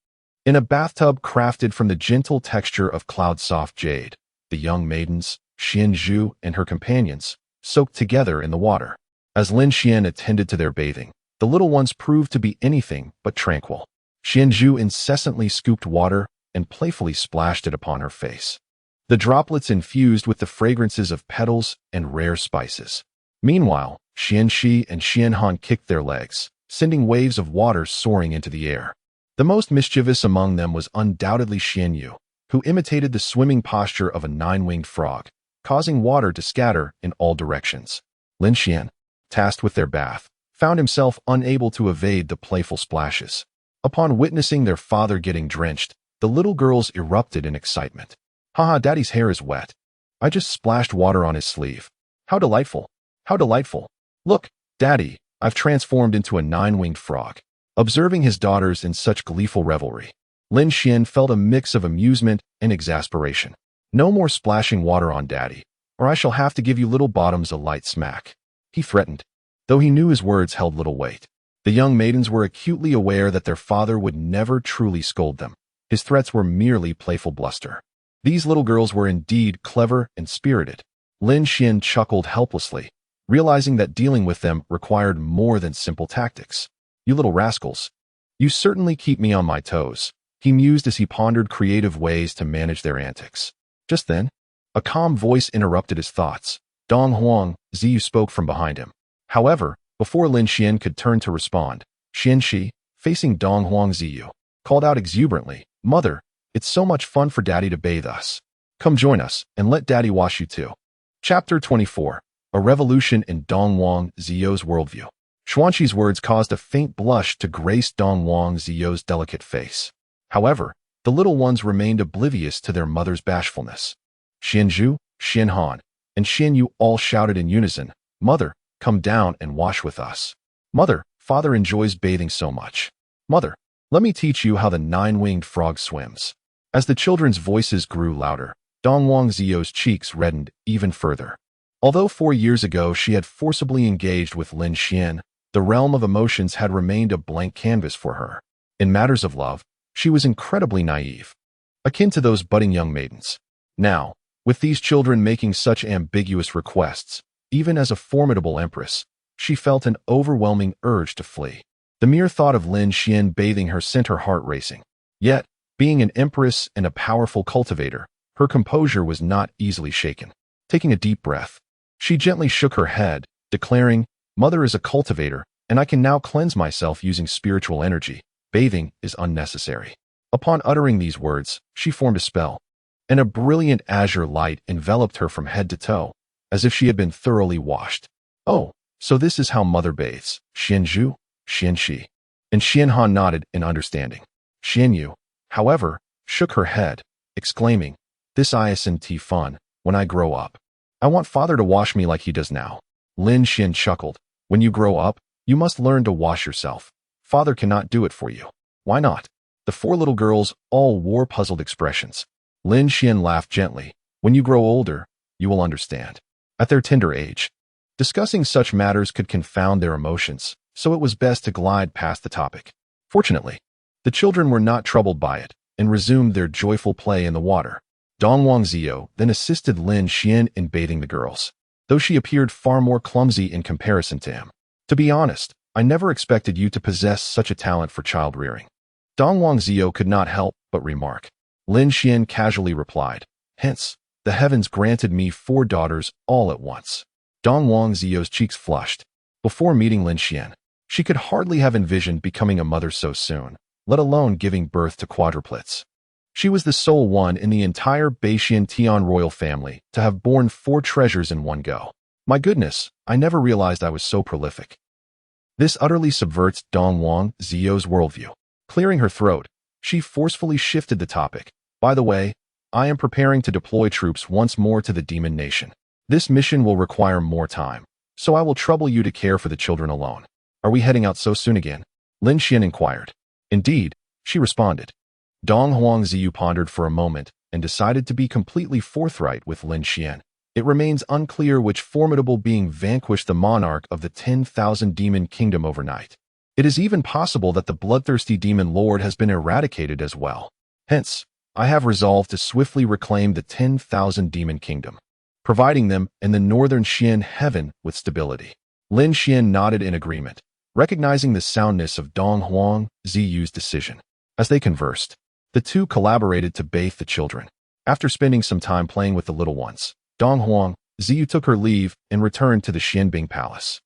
In a bathtub crafted from the gentle texture of cloud-soft jade, the young maidens, Xian Zhu and her companions, soaked together in the water. As Lin Xian attended to their bathing, the little ones proved to be anything but tranquil. Xian Zhu incessantly scooped water and playfully splashed it upon her face. The droplets infused with the fragrances of petals and rare spices. Meanwhile, Xian Shi and Xian Han kicked their legs, sending waves of water soaring into the air. The most mischievous among them was undoubtedly Xian Yu, who imitated the swimming posture of a 9-winged frog, causing water to scatter in all directions. Lin Xian, tasked with their bath, found himself unable to evade the playful splashes. Upon witnessing their father getting drenched, the little girls erupted in excitement. "Haha, Daddy's hair is wet. I just splashed water on his sleeve. How delightful! How delightful! Look, Daddy, I've transformed into a 9-winged frog." Observing his daughters in such gleeful revelry, Lin Xian felt a mix of amusement and exasperation. "No more splashing water on Daddy, or I shall have to give you little bottoms a light smack." he threatened, though he knew his words held little weight. The young maidens were acutely aware that their father would never truly scold them. His threats were merely playful bluster. These little girls were indeed clever and spirited. Lin Xian chuckled helplessly, realizing that dealing with them required more than simple tactics. You little rascals. You certainly keep me on my toes, he mused as he pondered creative ways to manage their antics. Just then, a calm voice interrupted his thoughts. Dong Huang, Ziyu spoke from behind him. However, before Lin Xian could turn to respond, Xian Shi, facing Dong Huang Ziyu, called out exuberantly, "Mother, it's so much fun for Daddy to bathe us. Come join us, and let Daddy wash you too." Chapter 24. A Revolution in Dong Huang Ziyou's Worldview. Xuanqi's words caused a faint blush to grace Dong Huang Ziyou's delicate face. However, the little ones remained oblivious to their mother's bashfulness. Xianzhu, Xianhan, and Xianyu all shouted in unison, "Mother, come down and wash with us. Mother, Father enjoys bathing so much. Mother, let me teach you how the nine-winged frog swims." As the children's voices grew louder, Dong Huang Ziyou's cheeks reddened even further. Although 4 years ago she had forcibly engaged with Lin Xian, the realm of emotions had remained a blank canvas for her. In matters of love, she was incredibly naive, akin to those budding young maidens. Now, with these children making such ambiguous requests, even as a formidable empress, she felt an overwhelming urge to flee. The mere thought of Lin Xian bathing her sent her heart racing. Yet, being an empress and a powerful cultivator, her composure was not easily shaken. Taking a deep breath, she gently shook her head, declaring, "Mother is a cultivator, and I can now cleanse myself using spiritual energy. Bathing is unnecessary." Upon uttering these words, she formed a spell, and a brilliant azure light enveloped her from head to toe, as if she had been thoroughly washed. "Oh, so this is how Mother bathes." Xianzhu, Xianxi, and Xianhan nodded in understanding. Xianyu, however, shook her head, exclaiming, "This isn't fun when I grow up. I want Father to wash me like he does now." Lin Xian chuckled, "When you grow up, you must learn to wash yourself. Father cannot do it for you." "Why not?" The 4 little girls all wore puzzled expressions. Lin Xian laughed gently. "When you grow older, you will understand." At their tender age, discussing such matters could confound their emotions, so it was best to glide past the topic. Fortunately, the children were not troubled by it and resumed their joyful play in the water. Dong Huang Ziyou then assisted Lin Xian in bathing the girls, though she appeared far more clumsy in comparison to him. "To be honest, I never expected you to possess such a talent for child-rearing." Dong Huang Ziyou could not help but remark. Lin Xian casually replied, "Hence, the heavens granted me 4 daughters all at once." Dong Huang Ziyou's cheeks flushed. Before meeting Lin Xian, she could hardly have envisioned becoming a mother so soon, let alone giving birth to quadruplets. She was the sole one in the entire Beixian Tian royal family to have borne 4 treasures in one go. "My goodness, I never realized I was so prolific." This utterly subverts Dong Huang Ziyou's worldview. Clearing her throat, she forcefully shifted the topic. "By the way, I am preparing to deploy troops once more to the Demon Nation. This mission will require more time, so I will trouble you to care for the children alone." "Are we heading out so soon again?" Lin Xian inquired. "Indeed," she responded. Dong Huang Ziyu pondered for a moment and decided to be completely forthright with Lin Xian. It remains unclear which formidable being vanquished the monarch of the 10,000 demon kingdom overnight. It is even possible that the bloodthirsty demon lord has been eradicated as well. Hence, I have resolved to swiftly reclaim the 10,000 demon kingdom, providing them and the northern Xian heaven with stability. Lin Xian nodded in agreement, recognizing the soundness of Dong Huang Ziyu's decision. As they conversed, the two collaborated to bathe the children. After spending some time playing with the little ones, Dong Huang Ziyu took her leave and returned to the Xianbing Palace.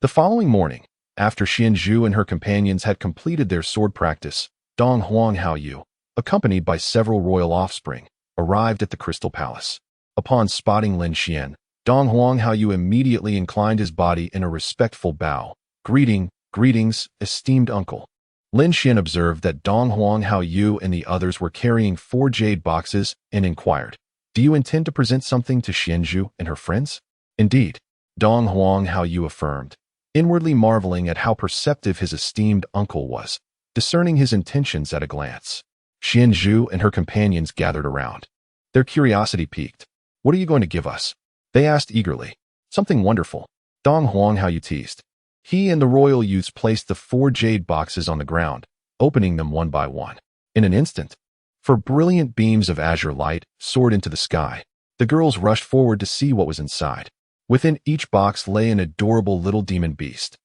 The following morning, after Xianzhu and her companions had completed their sword practice, Dong Huang Haoyu, accompanied by several royal offspring, arrived at the Crystal Palace. Upon spotting Lin Xian, Dong Huang Haoyu immediately inclined his body in a respectful bow. Greetings, esteemed uncle." Lin Xian observed that Dong Huang Haoyu and the others were carrying 4 jade boxes and inquired, "Do you intend to present something to Xianzhu and her friends?" "Indeed," Dong Huang Haoyu affirmed, inwardly marveling at how perceptive his esteemed uncle was, discerning his intentions at a glance. Xianzhu and her companions gathered around, their curiosity piqued. "What are you going to give us?" they asked eagerly. "Something wonderful," Dong Huang Haoyu teased. He and the royal youths placed the 4 jade boxes on the ground, opening them one by one. In an instant, for brilliant beams of azure light soared into the sky. The girls rushed forward to see what was inside. Within each box lay an adorable little demon beast,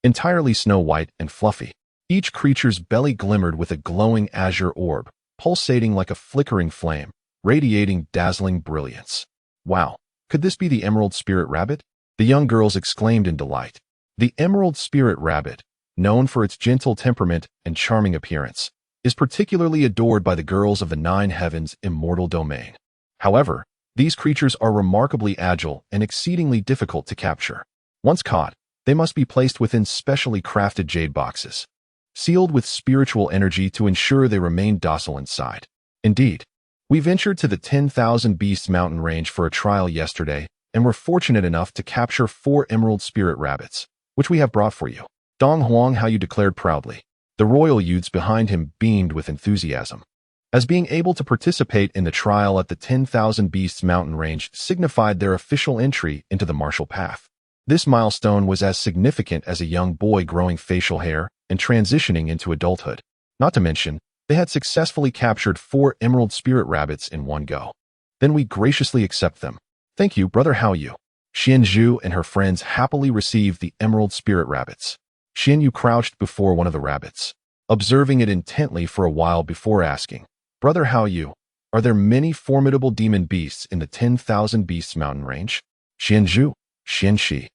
entirely snow-white and fluffy. Each creature's belly glimmered with a glowing azure orb, pulsating like a flickering flame, radiating dazzling brilliance. Wow, could this be the Emerald Spirit Rabbit? The young girls exclaimed in delight. The Emerald Spirit Rabbit, known for its gentle temperament and charming appearance, is particularly adored by the girls of the 9 Heavens immortal domain. However, these creatures are remarkably agile and exceedingly difficult to capture. Once caught, they must be placed within specially crafted jade boxes, sealed with spiritual energy to ensure they remain docile inside. Indeed, we ventured to the 10,000 Beasts mountain range for a trial yesterday and were fortunate enough to capture 4 Emerald Spirit Rabbits, which we have brought for you. Dong Huang Haoyu declared proudly. The royal youths behind him beamed with enthusiasm, as being able to participate in the trial at the 10,000 Beasts mountain range signified their official entry into the martial path. This milestone was as significant as a young boy growing facial hair and transitioning into adulthood. Not to mention, they had successfully captured 4 Emerald Spirit Rabbits in one go. Then we graciously accept them. Thank you, Brother Haoyu. Xian Zhu and her friends happily received the Emerald Spirit Rabbits. Xian Yu crouched before one of the rabbits, observing it intently for a while before asking, Brother Haoyu, are there many formidable demon beasts in the 10,000 Beasts mountain range? Xian Zhu, Xian Shi,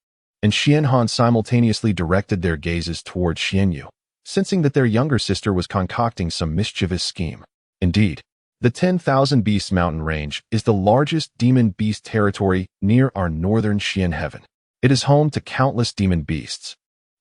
and Xian Han simultaneously directed their gazes toward Xian Yu, sensing that their younger sister was concocting some mischievous scheme. Indeed, the 10,000 Beasts mountain range is the largest demon beast territory near our northern Xian heaven. It is home to countless demon beasts,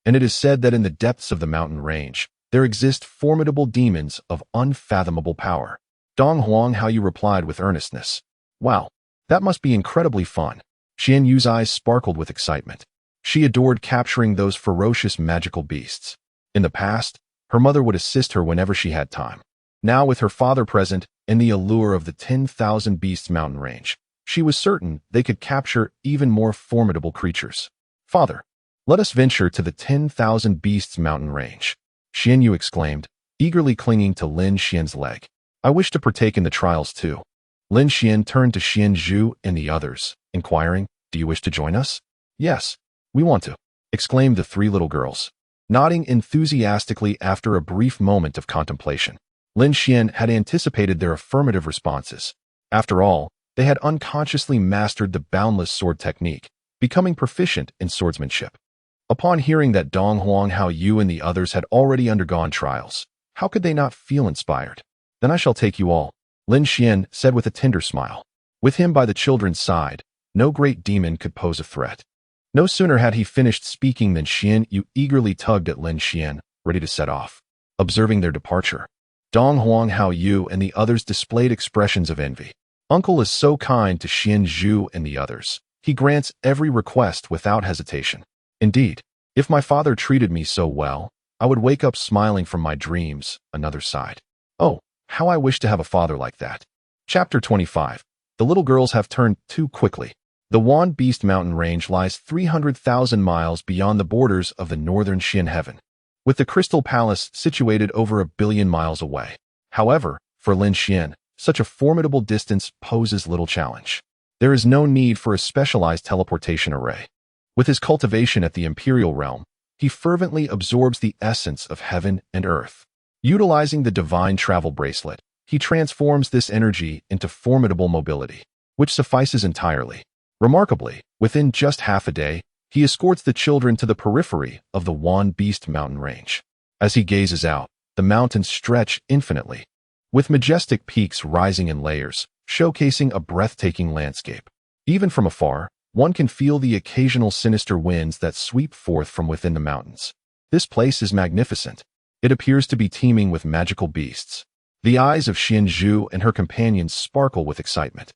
and it is said that in the depths of the mountain range, there exist formidable demons of unfathomable power. Dong Huang Haoyu replied with earnestness. Wow, that must be incredibly fun. Xian Yu's eyes sparkled with excitement. She adored capturing those ferocious magical beasts. In the past, her mother would assist her whenever she had time. Now, with her father present and the allure of the 10,000 Beasts mountain range, she was certain they could capture even more formidable creatures. Father, let us venture to the 10,000 Beasts mountain range, Xian Yu exclaimed, eagerly clinging to Lin Xian's leg. I wish to partake in the trials too. Lin Xian turned to Xian Zhu and the others, inquiring, do you wish to join us? Yes, we want to, exclaimed the 3 little girls, nodding enthusiastically after a brief moment of contemplation. Lin Xian had anticipated their affirmative responses. After all, they had unconsciously mastered the boundless sword technique, becoming proficient in swordsmanship. Upon hearing that Dong Huang Haoyu and the others had already undergone trials, how could they not feel inspired? Then I shall take you all, Lin Xian said with a tender smile. With him by the children's side, no great demon could pose a threat. No sooner had he finished speaking than Xian Yu eagerly tugged at Lin Xian, ready to set off. Observing their departure, Dong Huang Haoyu and the others displayed expressions of envy. Uncle is so kind to Xian Zhu and the others. He grants every request without hesitation. Indeed, if my father treated me so well, I would wake up smiling from my dreams. Another sighed. Oh, how I wish to have a father like that. Chapter 25. The little girls have turned too quickly. The Wan Beast mountain range lies 300,000 miles beyond the borders of the northern Xian heaven, with the Crystal Palace situated over 1 billion miles away. However, for Lin Xian, such a formidable distance poses little challenge. There is no need for a specialized teleportation array. With his cultivation at the Imperial realm, he fervently absorbs the essence of heaven and earth. Utilizing the divine travel bracelet, he transforms this energy into formidable mobility, which suffices entirely. Remarkably, within just half a day, he escorts the children to the periphery of the Wan Beast mountain range. As he gazes out, the mountains stretch infinitely, with majestic peaks rising in layers, showcasing a breathtaking landscape. Even from afar, one can feel the occasional sinister winds that sweep forth from within the mountains. This place is magnificent. It appears to be teeming with magical beasts. The eyes of Xian Zhu and her companions sparkle with excitement.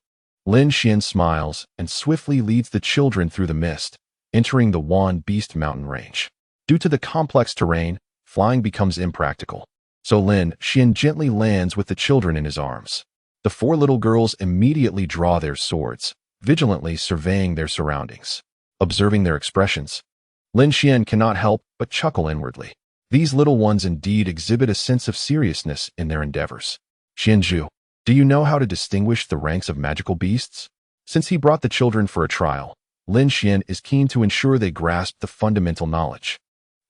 Lin Xian smiles and swiftly leads the children through the mist, entering the Wan Beast mountain range. Due to the complex terrain, flying becomes impractical. So Lin Xian gently lands with the children in his arms. The 4 little girls immediately draw their swords, vigilantly surveying their surroundings. Observing their expressions, Lin Xian cannot help but chuckle inwardly. These little ones indeed exhibit a sense of seriousness in their endeavors. Xianzhu, do you know how to distinguish the ranks of magical beasts? Since he brought the children for a trial, Lin Xian is keen to ensure they grasp the fundamental knowledge.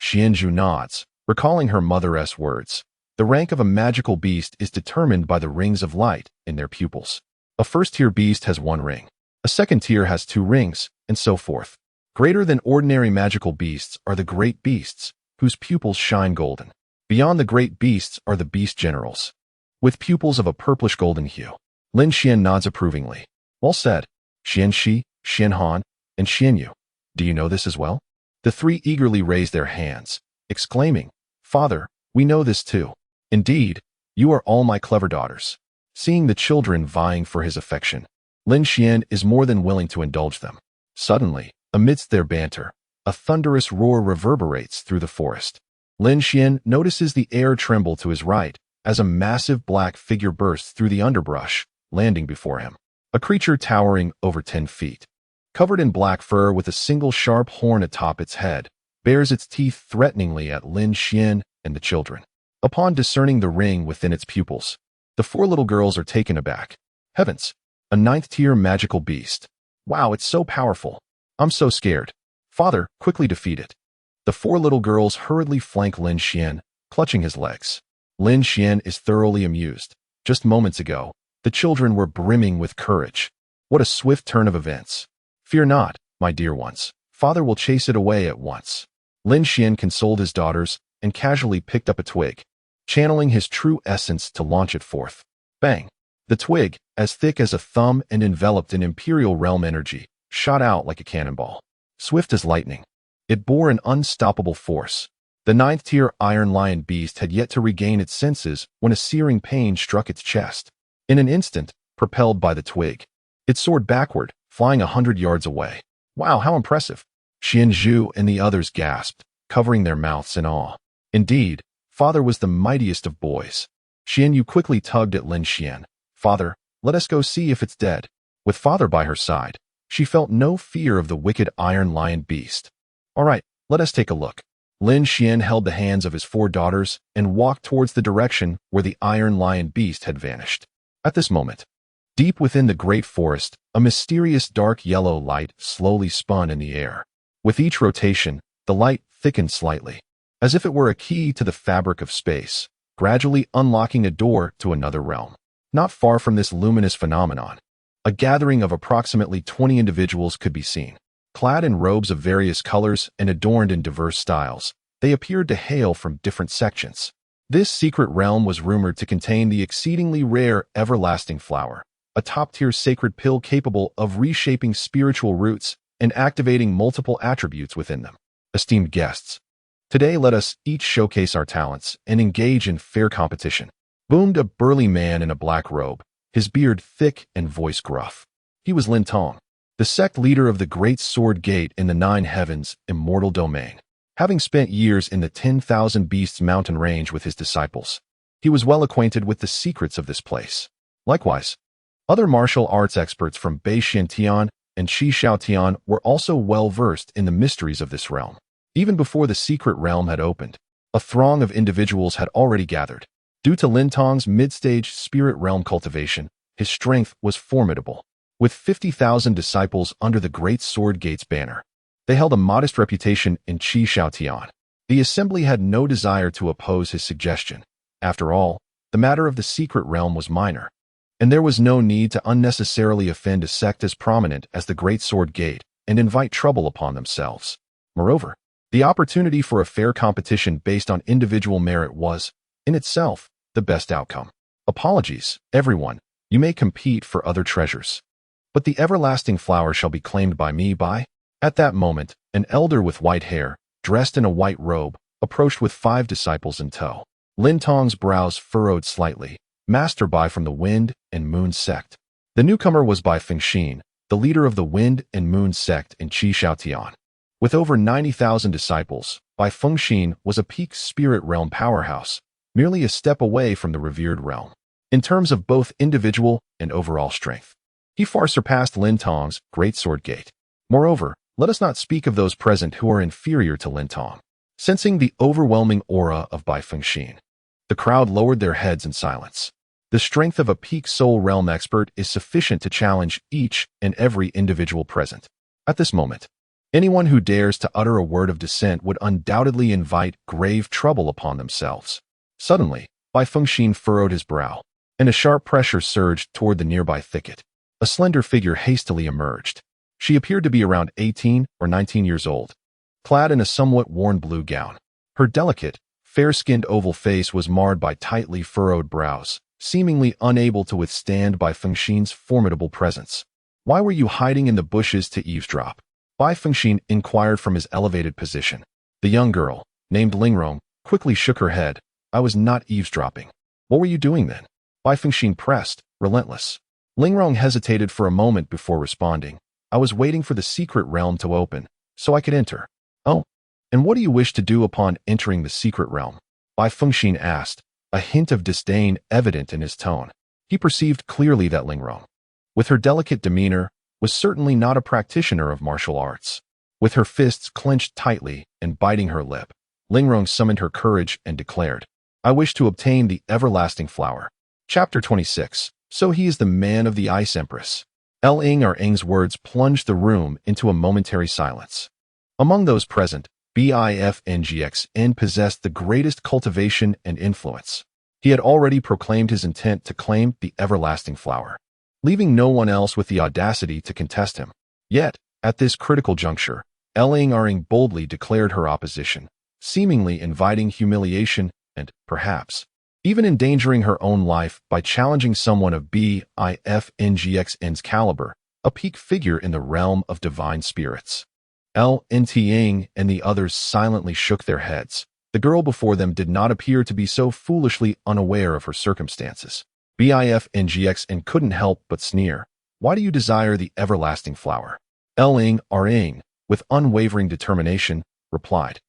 Xianzhu nods, recalling her mother's words. The rank of a magical beast is determined by the rings of light in their pupils. A first-tier beast has 1 ring, a second tier has 2 rings, and so forth. Greater than ordinary magical beasts are the great beasts, whose pupils shine golden. Beyond the great beasts are the beast generals, with pupils of a purplish-golden hue. Lin Xian nods approvingly. Well said, Xianxi, Xianhan, and Xianyu. Do you know this as well? The 3 eagerly raised their hands, exclaiming, Father, we know this too. Indeed, you are all my clever daughters. Seeing the children vying for his affection, Lin Xian is more than willing to indulge them. Suddenly, amidst their banter, a thunderous roar reverberates through the forest. Lin Xian notices the air tremble to his right as a massive black figure bursts through the underbrush, landing before him. A creature towering over 10 feet, covered in black fur with a single sharp horn atop its head, bares its teeth threateningly at Lin Xian and the children. Upon discerning the ring within its pupils, the 4 little girls are taken aback. Heavens! A 9th-tier magical beast. Wow, it's so powerful. I'm so scared. Father, quickly defeat it. The 4 little girls hurriedly flank Lin Xian, clutching his legs. Lin Xian is thoroughly amused. Just moments ago, the children were brimming with courage. What a swift turn of events. Fear not, my dear ones. Father will chase it away at once. Lin Xian consoled his daughters and casually picked up a twig, channeling his true essence to launch it forth. Bang! The twig, as thick as a thumb and enveloped in Imperial Realm energy, shot out like a cannonball. Swift as lightning, it bore an unstoppable force. The 9th-tier Iron Lion beast had yet to regain its senses when a searing pain struck its chest. In an instant, propelled by the twig, it soared backward, flying 100 yards away. Wow, how impressive! Xianzhu and the others gasped, covering their mouths in awe. Indeed, Father was the mightiest of boys. Xianyu quickly tugged at Lin Xian. Father, let us go see if it's dead. With Father by her side, she felt no fear of the wicked Iron Lion beast. All right, let us take a look. Lin Xian held the hands of his 4 daughters and walked towards the direction where the Iron Lion beast had vanished. At this moment, deep within the great forest, a mysterious dark yellow light slowly spun in the air. With each rotation, the light thickened slightly, as if it were a key to the fabric of space, gradually unlocking a door to another realm. Not far from this luminous phenomenon, a gathering of approximately 20 individuals could be seen. Clad in robes of various colors and adorned in diverse styles, they appeared to hail from different sections. This secret realm was rumored to contain the exceedingly rare everlasting flower, a top-tier sacred pill capable of reshaping spiritual roots and activating multiple attributes within them. Esteemed guests, today let us each showcase our talents and engage in fair competition. Boomed a burly man in a black robe, his beard thick and voice gruff. He was Lin Tong, the sect leader of the Great Sword Gate in the 9 Heavens immortal domain. Having spent years in the 10,000 Beasts mountain range with his disciples, he was well acquainted with the secrets of this place. Likewise, other martial arts experts from Bei Xiantian and Qi Xiaotian were also well versed in the mysteries of this realm. Even before the secret realm had opened, a throng of individuals had already gathered. Due to Lin Tong's mid-stage spirit realm cultivation, his strength was formidable. With 50,000 disciples under the Great Sword Gate's banner, they held a modest reputation in Qi Xiaotian. The assembly had no desire to oppose his suggestion. After all, the matter of the secret realm was minor, and there was no need to unnecessarily offend a sect as prominent as the Great Sword Gate and invite trouble upon themselves. Moreover, the opportunity for a fair competition based on individual merit was, in itself, the best outcome. Apologies, everyone, you may compete for other treasures, but the everlasting flower shall be claimed by me by... At that moment, an elder with white hair, dressed in a white robe, approached with 5 disciples in tow. Lin Tong's brows furrowed slightly. Master Bai from the Wind and Moon sect. The newcomer was Bai Fengxin, the leader of the Wind and Moon sect in Qi Xiaotian. With over 90,000 disciples, Bai Fengxin was a peak spirit realm powerhouse, merely a step away from the revered realm. In terms of both individual and overall strength, he far surpassed Lin Tong's Great Sword Gate. Moreover, Let us not speak of those present who are inferior to Lin Tong. Sensing the overwhelming aura of Bai Fengxian, the crowd lowered their heads in silence. The strength of a peak soul realm expert is sufficient to challenge each and every individual present. At this moment, anyone who dares to utter a word of dissent would undoubtedly invite grave trouble upon themselves. Suddenly, Bai Fengxian furrowed his brow, and a sharp pressure surged toward the nearby thicket. A slender figure hastily emerged. She appeared to be around 18 or 19 years old, clad in a somewhat worn blue gown. Her delicate, fair-skinned oval face was marred by tightly furrowed brows, seemingly unable to withstand Bai Fengxian's formidable presence. "Why were you hiding in the bushes to eavesdrop?" Bai Fengxian inquired from his elevated position. The young girl, named Lingrong, quickly shook her head. "I was not eavesdropping." "What were you doing then?" Bai Fengxian pressed, relentless. Lingrong hesitated for a moment before responding. "I was waiting for the secret realm to open, so I could enter." "Oh, and what do you wish to do upon entering the secret realm?" Bai Fengxian asked, a hint of disdain evident in his tone. He perceived clearly that Lingrong, with her delicate demeanor, was certainly not a practitioner of martial arts. With her fists clenched tightly and biting her lip, Lingrong summoned her courage and declared, "I wish to obtain the everlasting flower." Chapter 26. So he is the man of the ice Empress. Eng's words plunged the room into a momentary silence. Among those present, Bifngxn possessed the greatest cultivation and influence. He had already proclaimed his intent to claim the everlasting flower, leaving no one else with the audacity to contest him. Yet, at this critical juncture, Eng boldly declared her opposition, seemingly inviting humiliation and, perhaps, even endangering her own life by challenging someone of Bifngxn's caliber, a peak figure in the realm of divine spirits. Eng and the others silently shook their heads. The girl before them did not appear to be so foolishly unaware of her circumstances. Bifngxn couldn't help but sneer. "Why do you desire the everlasting flower?" Eng, with unwavering determination, replied,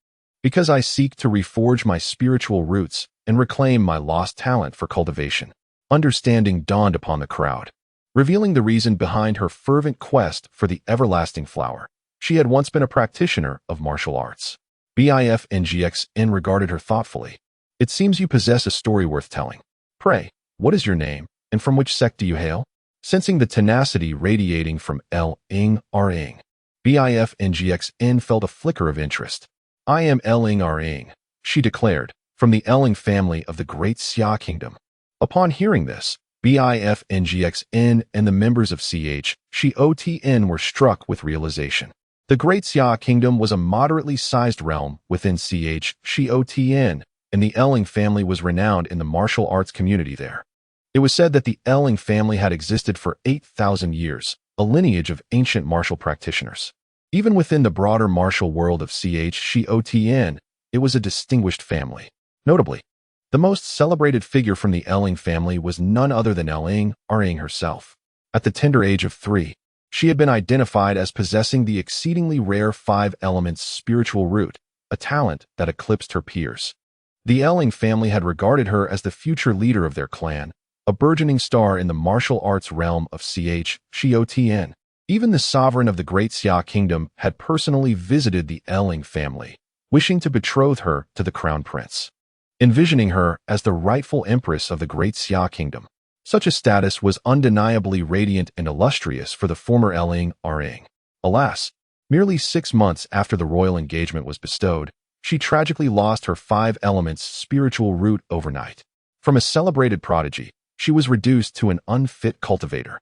"Because I seek to reforge my spiritual roots and reclaim my lost talent for cultivation." Understanding dawned upon the crowd, revealing the reason behind her fervent quest for the everlasting flower. She had once been a practitioner of martial arts. Bifngxn regarded her thoughtfully. "It seems you possess a story worth telling. Pray, what is your name, and from which sect do you hail?" Sensing the tenacity radiating from Eng, Bifngxn felt a flicker of interest. "I am Eng," she declared, "from the Eng family of the Great Xia Kingdom." Upon hearing this, Bifngxn and the members of Chotn were struck with realization. The Great Xia Kingdom was a moderately sized realm within Chotn, and the Eng family was renowned in the martial arts community there. It was said that the Eng family had existed for 8,000 years, a lineage of ancient martial practitioners. Even within the broader martial world of Chotn, it was a distinguished family. Notably, the most celebrated figure from the Eng family was none other than Eng herself. At the tender age of 3, she had been identified as possessing the exceedingly rare 5 elements spiritual root, a talent that eclipsed her peers. The Eng family had regarded her as the future leader of their clan, a burgeoning star in the martial arts realm of Chotn. Even the sovereign of the Great Xia Kingdom had personally visited the Eng family, wishing to betroth her to the crown prince, envisioning her as the rightful empress of the Great Xia Kingdom. Such a status was undeniably radiant and illustrious for the former Eng. Alas, merely 6 months after the royal engagement was bestowed, she tragically lost her 5 elements spiritual root overnight. From a celebrated prodigy, she was reduced to an unfit cultivator,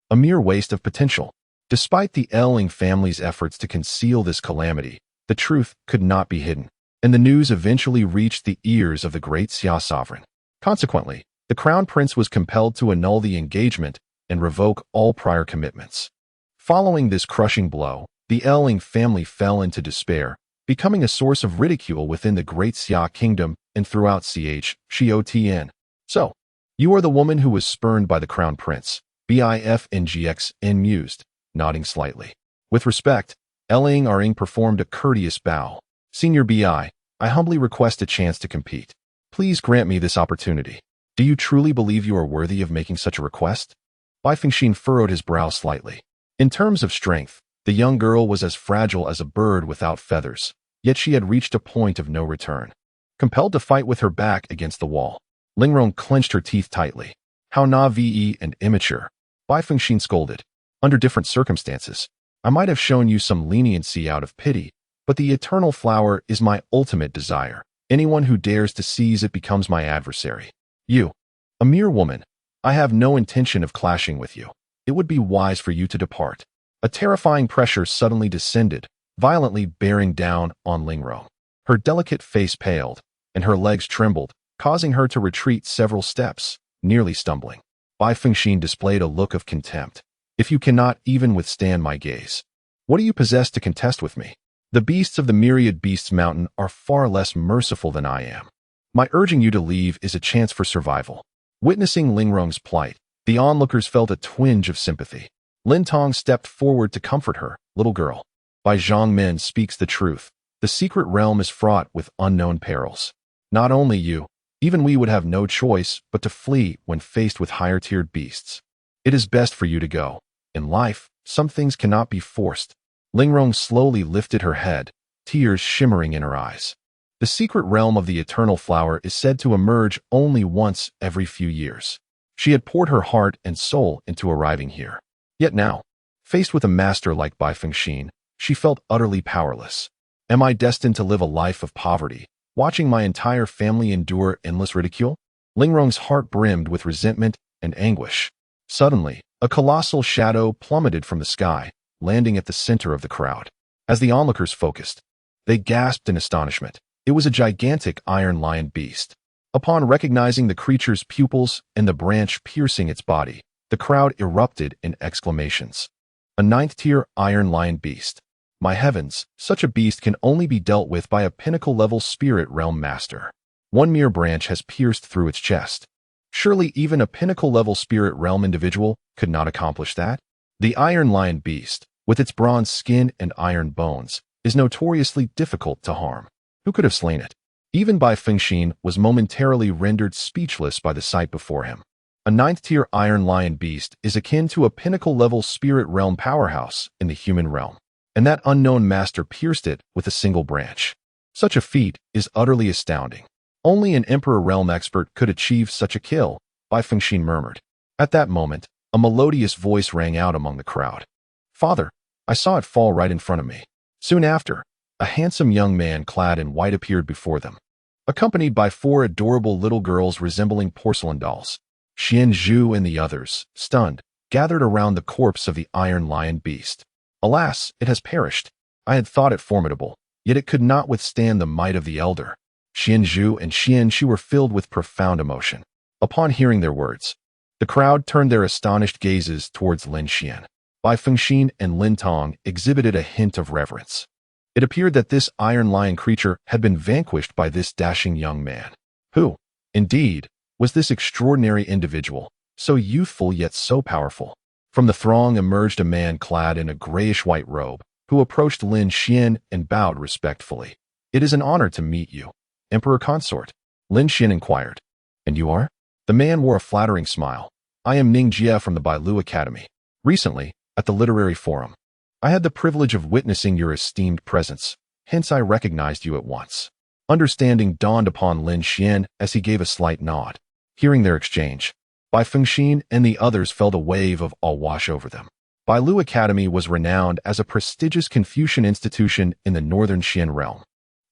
a mere waste of potential. Despite the Eng family's efforts to conceal this calamity, the truth could not be hidden, and the news eventually reached the ears of the Great Xia sovereign. Consequently, the crown prince was compelled to annul the engagement and revoke all prior commitments. Following this crushing blow, the Eng family fell into despair, becoming a source of ridicule within the Great Xia Kingdom and throughout Chotn. "So, you are the woman who was spurned by the crown prince," Bifngxn mused, nodding slightly. With respect, Eng performed a courteous bow. "Senior Bi, I humbly request a chance to compete. Please grant me this opportunity." "Do you truly believe you are worthy of making such a request?" Bai Fengxian furrowed his brow slightly. "In terms of strength, The young girl was as fragile as a bird without feathers, yet she had reached a point of no return. Compelled to fight with her back against the wall, Lingrong clenched her teeth tightly. How naive and immature, Bai Fengxian scolded. Under different circumstances, I might have shown you some leniency out of pity, but the eternal flower is my ultimate desire. Anyone who dares to seize it becomes my adversary. You, a mere woman, I have no intention of clashing with you. It would be wise for you to depart. A terrifying pressure suddenly descended, violently bearing down on Lingrong. Her delicate face paled, and her legs trembled, causing her to retreat several steps, nearly stumbling. Bai Fengxian displayed a look of contempt. If you cannot even withstand my gaze, what do you possess to contest with me? The beasts of the myriad beasts mountain are far less merciful than I am. My urging you to leave is a chance for survival. Witnessing Lingrong's plight, the onlookers felt a twinge of sympathy. Lin Tong stepped forward to comfort her. Little girl, Bai Zhongmen speaks the truth. The secret realm is fraught with unknown perils. Not only you, even we would have no choice but to flee when faced with higher-tiered beasts. It is best for you to go. In life, some things cannot be forced. Lingrong slowly lifted her head, tears shimmering in her eyes. The secret realm of the eternal flower is said to emerge only once every few years. She had poured her heart and soul into arriving here. Yet now, faced with a master like Bai Fengxian, she felt utterly powerless. Am I destined to live a life of poverty, watching my entire family endure endless ridicule? Lingrong's heart brimmed with resentment and anguish. Suddenly, a colossal shadow plummeted from the sky, landing at the center of the crowd. As the onlookers focused, they gasped in astonishment. It was a gigantic iron lion beast. Upon recognizing the creature's pupils and the branch piercing its body, the crowd erupted in exclamations. A ninth-tier iron lion beast. My heavens, such a beast can only be dealt with by a pinnacle-level spirit realm master. One mere branch has pierced through its chest. Surely even a pinnacle-level spirit realm individual could not accomplish that? The iron lion beast, with its bronze skin and iron bones, is notoriously difficult to harm. Who could have slain it? Even Bai Fengxian was momentarily rendered speechless by the sight before him. A ninth-tier iron lion beast is akin to a pinnacle-level spirit realm powerhouse in the human realm, and that unknown master pierced it with a single branch. Such a feat is utterly astounding. Only an Emperor realm expert could achieve such a kill, Bai Fengxian murmured. At that moment, a melodious voice rang out among the crowd. Father, I saw it fall right in front of me. Soon after, a handsome young man clad in white appeared before them, accompanied by 4 adorable little girls resembling porcelain dolls. Xian Zhu and the others, stunned, gathered around the corpse of the iron lion beast. Alas, it has perished. I had thought it formidable, yet it could not withstand the might of the elder. Xian Zhu and Xian Shi were filled with profound emotion. Upon hearing their words, the crowd turned their astonished gazes towards Lin Xian. Bai Fengxian and Lin Tong exhibited a hint of reverence. It appeared that this iron lion creature had been vanquished by this dashing young man. Who, indeed, was this extraordinary individual, so youthful yet so powerful? From the throng emerged a man clad in a grayish-white robe, who approached Lin Xian and bowed respectfully. It is an honor to meet you, Emperor Consort, Lin Xian inquired. And you are? The man wore a flattering smile. I am Ning Jie from the Bailu Academy. Recently, at the literary forum, I had the privilege of witnessing your esteemed presence, hence I recognized you at once. Understanding dawned upon Lin Xian as he gave a slight nod. Hearing their exchange, Bai Fengxian and the others felt a wave of awe wash over them. Bailu Academy was renowned as a prestigious Confucian institution in the northern Xian realm.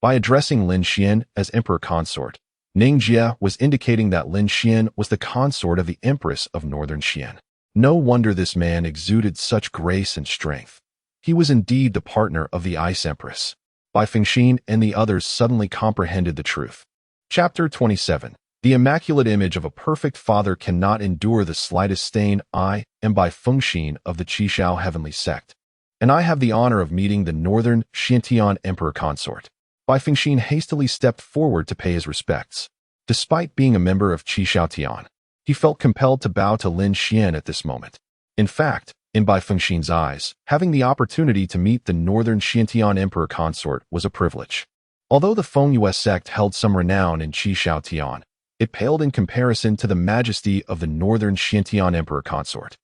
By addressing Lin Xian as Emperor Consort, Ning Jie was indicating that Lin Xian was the consort of the Empress of northern Xian. No wonder this man exuded such grace and strength. He was indeed the partner of the Ice Empress. Bai Fengxian and the others suddenly comprehended the truth. Chapter 27. The immaculate image of a perfect father cannot endure the slightest stain. I am Bai Fengxian of the Qishao Heavenly Sect, and I have the honor of meeting the northern Xiantian Emperor Consort. Bai Fengxian hastily stepped forward to pay his respects. Despite being a member of Qishao Tian, he felt compelled to bow to Lin Xian at this moment. In fact, in Bai Fengxian's eyes, having the opportunity to meet the northern Xiantian Emperor Consort was a privilege. Although the Fengyue sect held some renown in Qishao Tian, it paled in comparison to the majesty of the northern Xiantian Emperor Consort,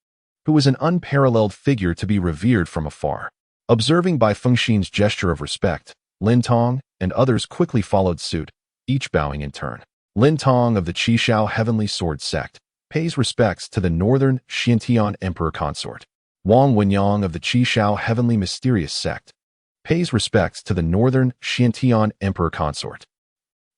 who was an unparalleled figure to be revered from afar. Observing Bai Fengxin's gesture of respect, Lin Tong and others quickly followed suit, each bowing in turn. Lin Tong of the Qishao Heavenly Sword Sect pays respects to the Northern Xiantian Emperor Consort. Wang Wenyang of the Qishao Heavenly Mysterious Sect pays respects to the Northern Xiantian Emperor Consort.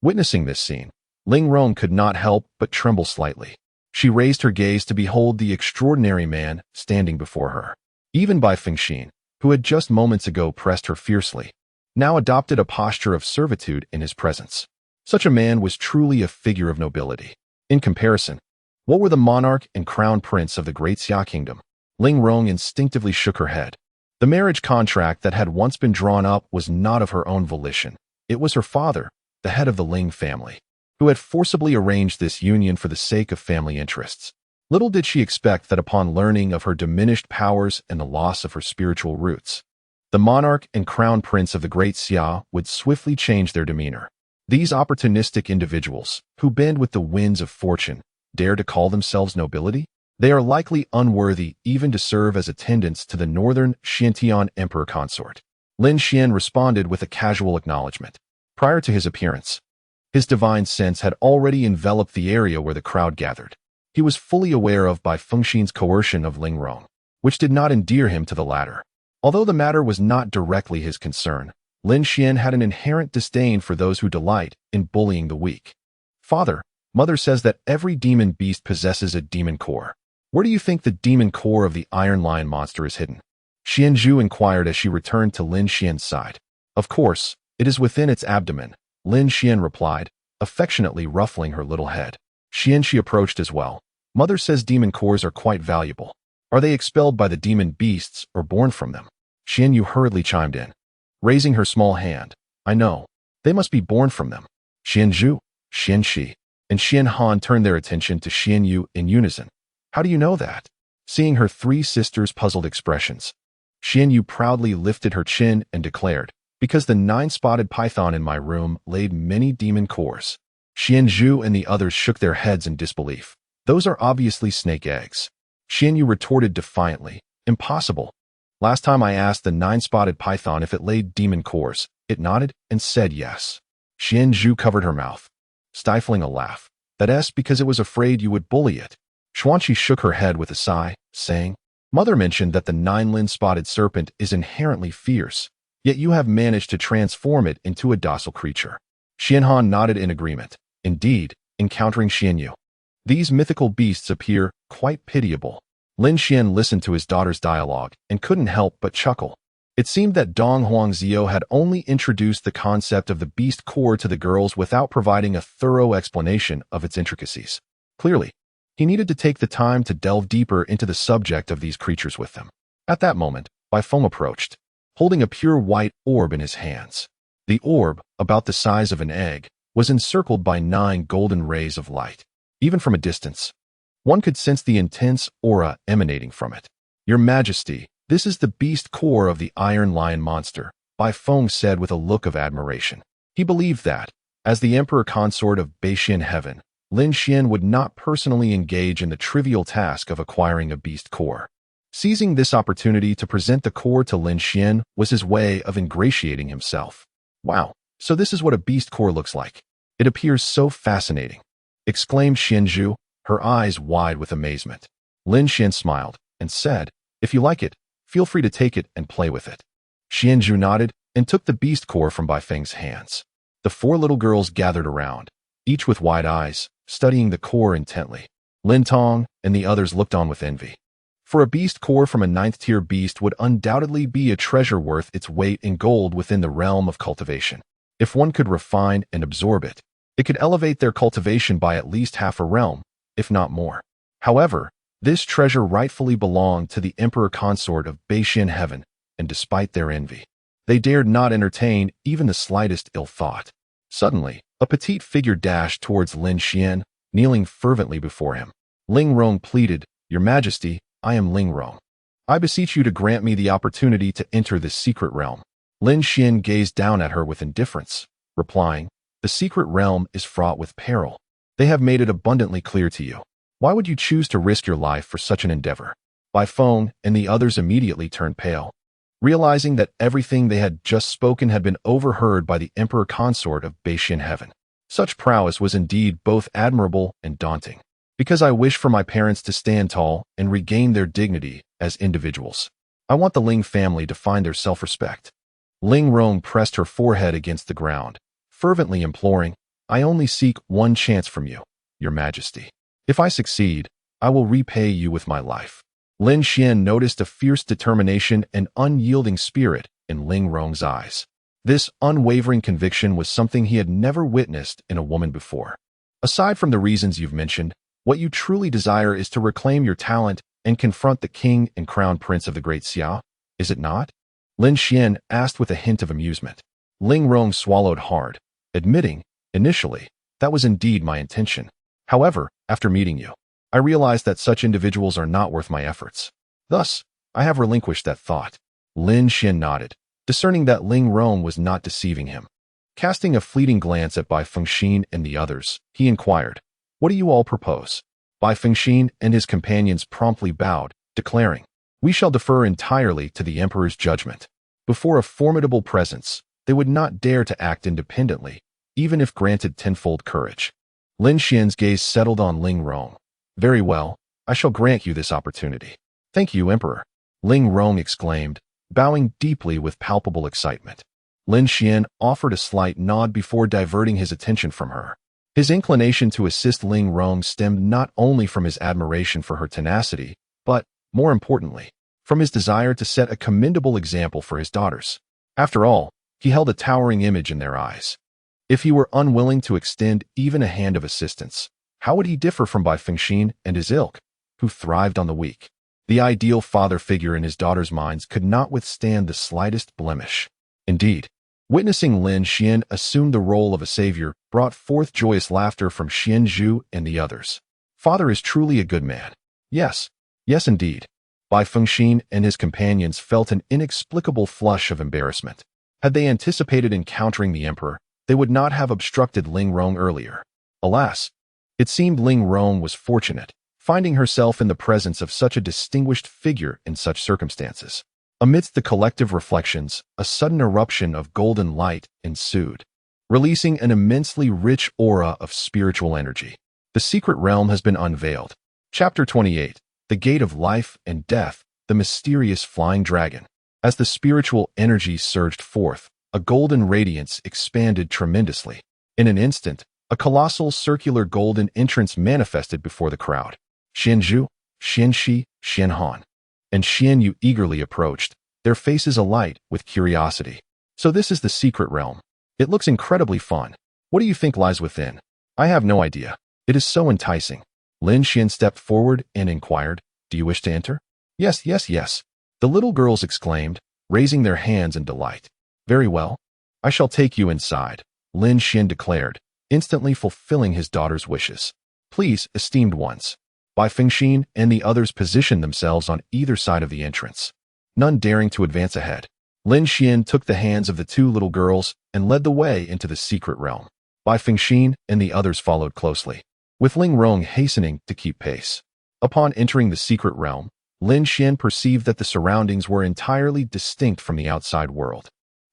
Witnessing this scene, Ling Rong could not help but tremble slightly. She raised her gaze to behold the extraordinary man standing before her. Even Bai Fengxin, who had just moments ago pressed her fiercely, now adopted a posture of servitude in his presence. Such a man was truly a figure of nobility. In comparison, what were the monarch and crown prince of the great Xia kingdom? Ling Rong instinctively shook her head. The marriage contract that had once been drawn up was not of her own volition. It was her father, the head of the Ling family, who had forcibly arranged this union for the sake of family interests. Little did she expect that upon learning of her diminished powers and the loss of her spiritual roots, the monarch and crown prince of the great Xia would swiftly change their demeanor. These opportunistic individuals, who bend with the winds of fortune, dare to call themselves nobility? They are likely unworthy even to serve as attendants to the Northern Xiantian Emperor Consort. Lin Xian responded with a casual acknowledgement. Prior to his appearance, his divine sense had already enveloped the area where the crowd gathered. He was fully aware of Bai Fengxin's coercion of Ling Rong, which did not endear him to the latter. Although the matter was not directly his concern, Lin Xian had an inherent disdain for those who delight in bullying the weak. Father, Mother says that every demon beast possesses a demon core. Where do you think the demon core of the Iron Lion monster is hidden? Xianzhu inquired as she returned to Lin Xian's side. Of course, it is within its abdomen, Lin Xian replied, affectionately ruffling her little head. Xianxi approached as well. Mother says demon cores are quite valuable. Are they expelled by the demon beasts or born from them? Xianyu hurriedly chimed in, raising her small hand. I know. They must be born from them. Xianzhu, Xianxi, and Xian Han turned their attention to Xianyu in unison. How do you know that? Seeing her three sisters' puzzled expressions, Xianyu proudly lifted her chin and declared, because the 9-spotted python in my room laid many demon cores. Xianzhu and the others shook their heads in disbelief. Those are obviously snake eggs. Xianyu retorted defiantly, impossible. Last time I asked the 9-spotted python if it laid demon cores, it nodded and said yes. Xianzhu covered her mouth, stifling a laugh. That's because it was afraid you would bully it. Xuanqi shook her head with a sigh, saying, Mother mentioned that the 9-lin-spotted serpent is inherently fierce, yet you have managed to transform it into a docile creature. Xianhan nodded in agreement. Indeed, encountering Xianyu, these mythical beasts appear quite pitiable. Lin Xian listened to his daughter's dialogue and couldn't help but chuckle. It seemed that Dong Huangzhou had only introduced the concept of the beast core to the girls without providing a thorough explanation of its intricacies. Clearly, he needed to take the time to delve deeper into the subject of these creatures with them. At that moment, Bai Feng approached, holding a pure white orb in his hands. The orb, about the size of an egg, was encircled by 9 golden rays of light. Even from a distance, one could sense the intense aura emanating from it. Your Majesty, this is the beast core of the Iron Lion monster, Bai Feng said with a look of admiration. He believed that, as the Emperor Consort of Beixian Heaven, Lin Xian would not personally engage in the trivial task of acquiring a beast core. Seizing this opportunity to present the core to Lin Xian was his way of ingratiating himself. Wow, so this is what a beast core looks like. It appears so fascinating, exclaimed Xianzhu, her eyes wide with amazement. Lin Xian smiled and said, if you like it, feel free to take it and play with it. Xianzhu nodded and took the beast core from Bai Feng's hands. The 4 little girls gathered around, each with wide eyes, studying the core intently. Lin Tong and the others looked on with envy. For a beast core from a 9th-tier beast would undoubtedly be a treasure worth its weight in gold within the realm of cultivation. If one could refine and absorb it, it could elevate their cultivation by at least half a realm, if not more. However, this treasure rightfully belonged to the Emperor Consort of Beixian Heaven, and despite their envy, they dared not entertain even the slightest ill thought. Suddenly, a petite figure dashed towards Lin Xian, kneeling fervently before him. Ling Rong pleaded, Your Majesty, I am Ling Rong. I beseech you to grant me the opportunity to enter this secret realm. Lin Xian gazed down at her with indifference, replying, The secret realm is fraught with peril. They have made it abundantly clear to you. Why would you choose to risk your life for such an endeavor? Bai Feng and the others immediately turned pale. realizing that everything they had just spoken had been overheard by the emperor consort of Beishin heaven. Such prowess was indeed both admirable and daunting. Because I wish for my parents to stand tall and regain their dignity as individuals. I want the Ling family to find their self-respect. Ling Rong pressed her forehead against the ground, fervently imploring, I only seek one chance from you, Your Majesty. If I succeed, I will repay you with my life. Lin Xian noticed a fierce determination and unyielding spirit in Ling Rong's eyes. This unwavering conviction was something he had never witnessed in a woman before. Aside from the reasons you've mentioned, what you truly desire is to reclaim your talent and confront the king and crown prince of the Great Xiao, is it not? Lin Xian asked with a hint of amusement. Ling Rong swallowed hard, admitting, initially, that was indeed my intention. However, after meeting you, I realized that such individuals are not worth my efforts. Thus, I have relinquished that thought. Lin Xian nodded, discerning that Ling Rong was not deceiving him. Casting a fleeting glance at Bai Fengxin and the others, he inquired, what do you all propose? Bai Fengxin and his companions promptly bowed, declaring, we shall defer entirely to the emperor's judgment. Before a formidable presence, they would not dare to act independently, even if granted tenfold courage. Lin Xian's gaze settled on Ling Rong. Very well, I shall grant you this opportunity. Thank you, Emperor, Ling Rong exclaimed, bowing deeply with palpable excitement. Lin Xian offered a slight nod before diverting his attention from her. His inclination to assist Ling Rong stemmed not only from his admiration for her tenacity, but, more importantly, from his desire to set a commendable example for his daughters. After all, he held a towering image in their eyes. If he were unwilling to extend even a hand of assistance, how would he differ from Bai Fengxin and his ilk, who thrived on the weak? The ideal father figure in his daughters' minds could not withstand the slightest blemish. Indeed, witnessing Lin Xian assume the role of a savior brought forth joyous laughter from Xian Zhu and the others. Father is truly a good man. Yes, yes indeed. Bai Fengxin and his companions felt an inexplicable flush of embarrassment. Had they anticipated encountering the emperor, they would not have obstructed Ling Rong earlier. Alas, it seemed Ling Rong was fortunate, finding herself in the presence of such a distinguished figure in such circumstances. Amidst the collective reflections, a sudden eruption of golden light ensued, releasing an immensely rich aura of spiritual energy. The secret realm has been unveiled. Chapter 28. The Gate of Life and Death, the Mysterious Flying Dragon. As the spiritual energy surged forth, a golden radiance expanded tremendously. In an instant, a colossal circular golden entrance manifested before the crowd. Xian Zhu, Xian Shi, Xian Han, and Xian Yu eagerly approached, their faces alight with curiosity. So this is the secret realm. It looks incredibly fun. What do you think lies within? I have no idea. It is so enticing. Lin Xian stepped forward and inquired, do you wish to enter? Yes, yes, yes. The little girls exclaimed, raising their hands in delight. Very well. I shall take you inside, Lin Xian declared, instantly fulfilling his daughter's wishes. Please, esteemed ones. Bai Fengxin and the others positioned themselves on either side of the entrance, none daring to advance ahead. Lin Xian took the hands of the two little girls and led the way into the secret realm. Bai Fengxin and the others followed closely, with Ling Rong hastening to keep pace. Upon entering the secret realm, Lin Xian perceived that the surroundings were entirely distinct from the outside world.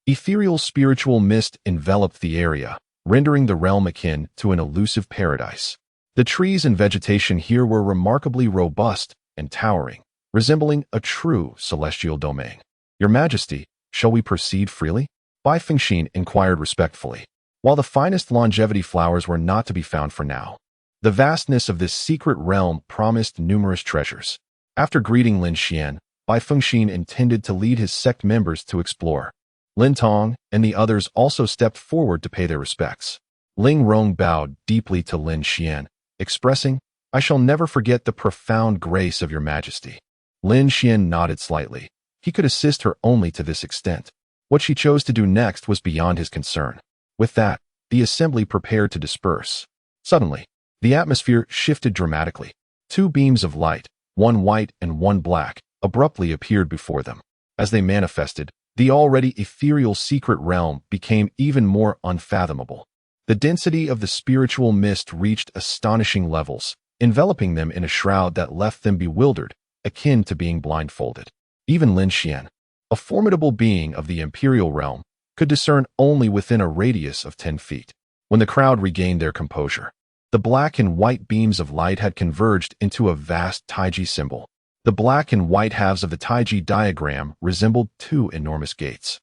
Ethereal spiritual mist enveloped the area, rendering the realm akin to an elusive paradise. The trees and vegetation here were remarkably robust and towering, resembling a true celestial domain. Your Majesty, shall we proceed freely? Bai Fengxin inquired respectfully. While the finest longevity flowers were not to be found for now, the vastness of this secret realm promised numerous treasures. After greeting Lin Xian, Bai Fengxin intended to lead his sect members to explore. Lin Tong and the others also stepped forward to pay their respects. Ling Rong bowed deeply to Lin Xian, expressing, I shall never forget the profound grace of your Majesty. Lin Xian nodded slightly. He could assist her only to this extent. What she chose to do next was beyond his concern. With that, the assembly prepared to disperse. Suddenly, the atmosphere shifted dramatically. Two beams of light, one white and one black, abruptly appeared before them. As they manifested, the already ethereal secret realm became even more unfathomable. The density of the spiritual mist reached astonishing levels, enveloping them in a shroud that left them bewildered, akin to being blindfolded. Even Lin Xian, a formidable being of the imperial realm, could discern only within a radius of 10 feet. When the crowd regained their composure, the black and white beams of light had converged into a vast Taiji symbol. The black and white halves of the Taiji diagram resembled two enormous gates,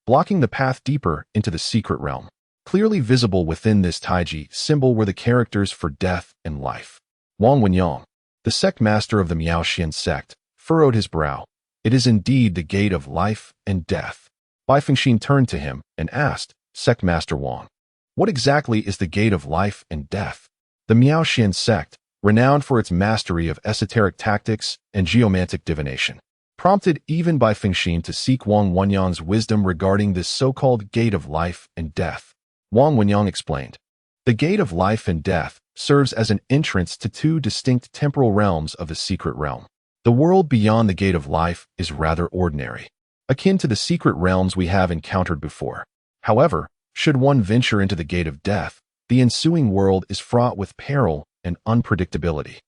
blocking the path deeper into the secret realm. Clearly visible within this Taiji symbol were the characters for death and life. Wang Wenyang, the sect master of the Miaoxian sect, furrowed his brow. It is indeed the gate of life and death. Bai Fengxin turned to him and asked, Sect Master Wang, what exactly is the gate of life and death? The Miaoxian sect, renowned for its mastery of esoteric tactics and geomantic divination, prompted even Bai Fengxin to seek Wang Wenyang's wisdom regarding this so-called gate of life and death. Wang Wenyang explained, the gate of life and death serves as an entrance to two distinct temporal realms of the secret realm. The world beyond the gate of life is rather ordinary, akin to the secret realms we have encountered before. However, should one venture into the gate of death, the ensuing world is fraught with peril and unpredictability.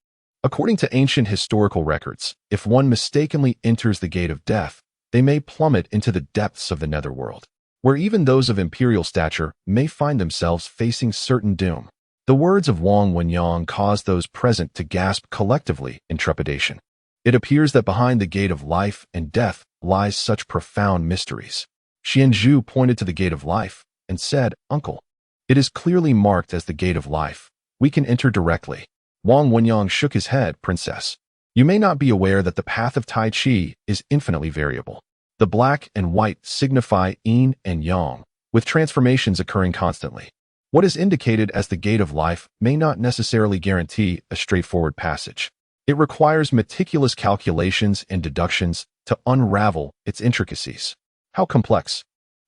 According to ancient historical records, if one mistakenly enters the gate of death, they may plummet into the depths of the netherworld, where even those of imperial stature may find themselves facing certain doom. The words of Wang Wenyang caused those present to gasp collectively in trepidation. It appears that behind the gate of life and death lies such profound mysteries. Xianzhu pointed to the gate of life and said, Uncle, it is clearly marked as the gate of life. We can enter directly. Wang Wenyang shook his head, Princess. You may not be aware that the path of Tai Chi is infinitely variable. The black and white signify yin and yang, with transformations occurring constantly. What is indicated as the gate of life may not necessarily guarantee a straightforward passage. It requires meticulous calculations and deductions to unravel its intricacies. How complex?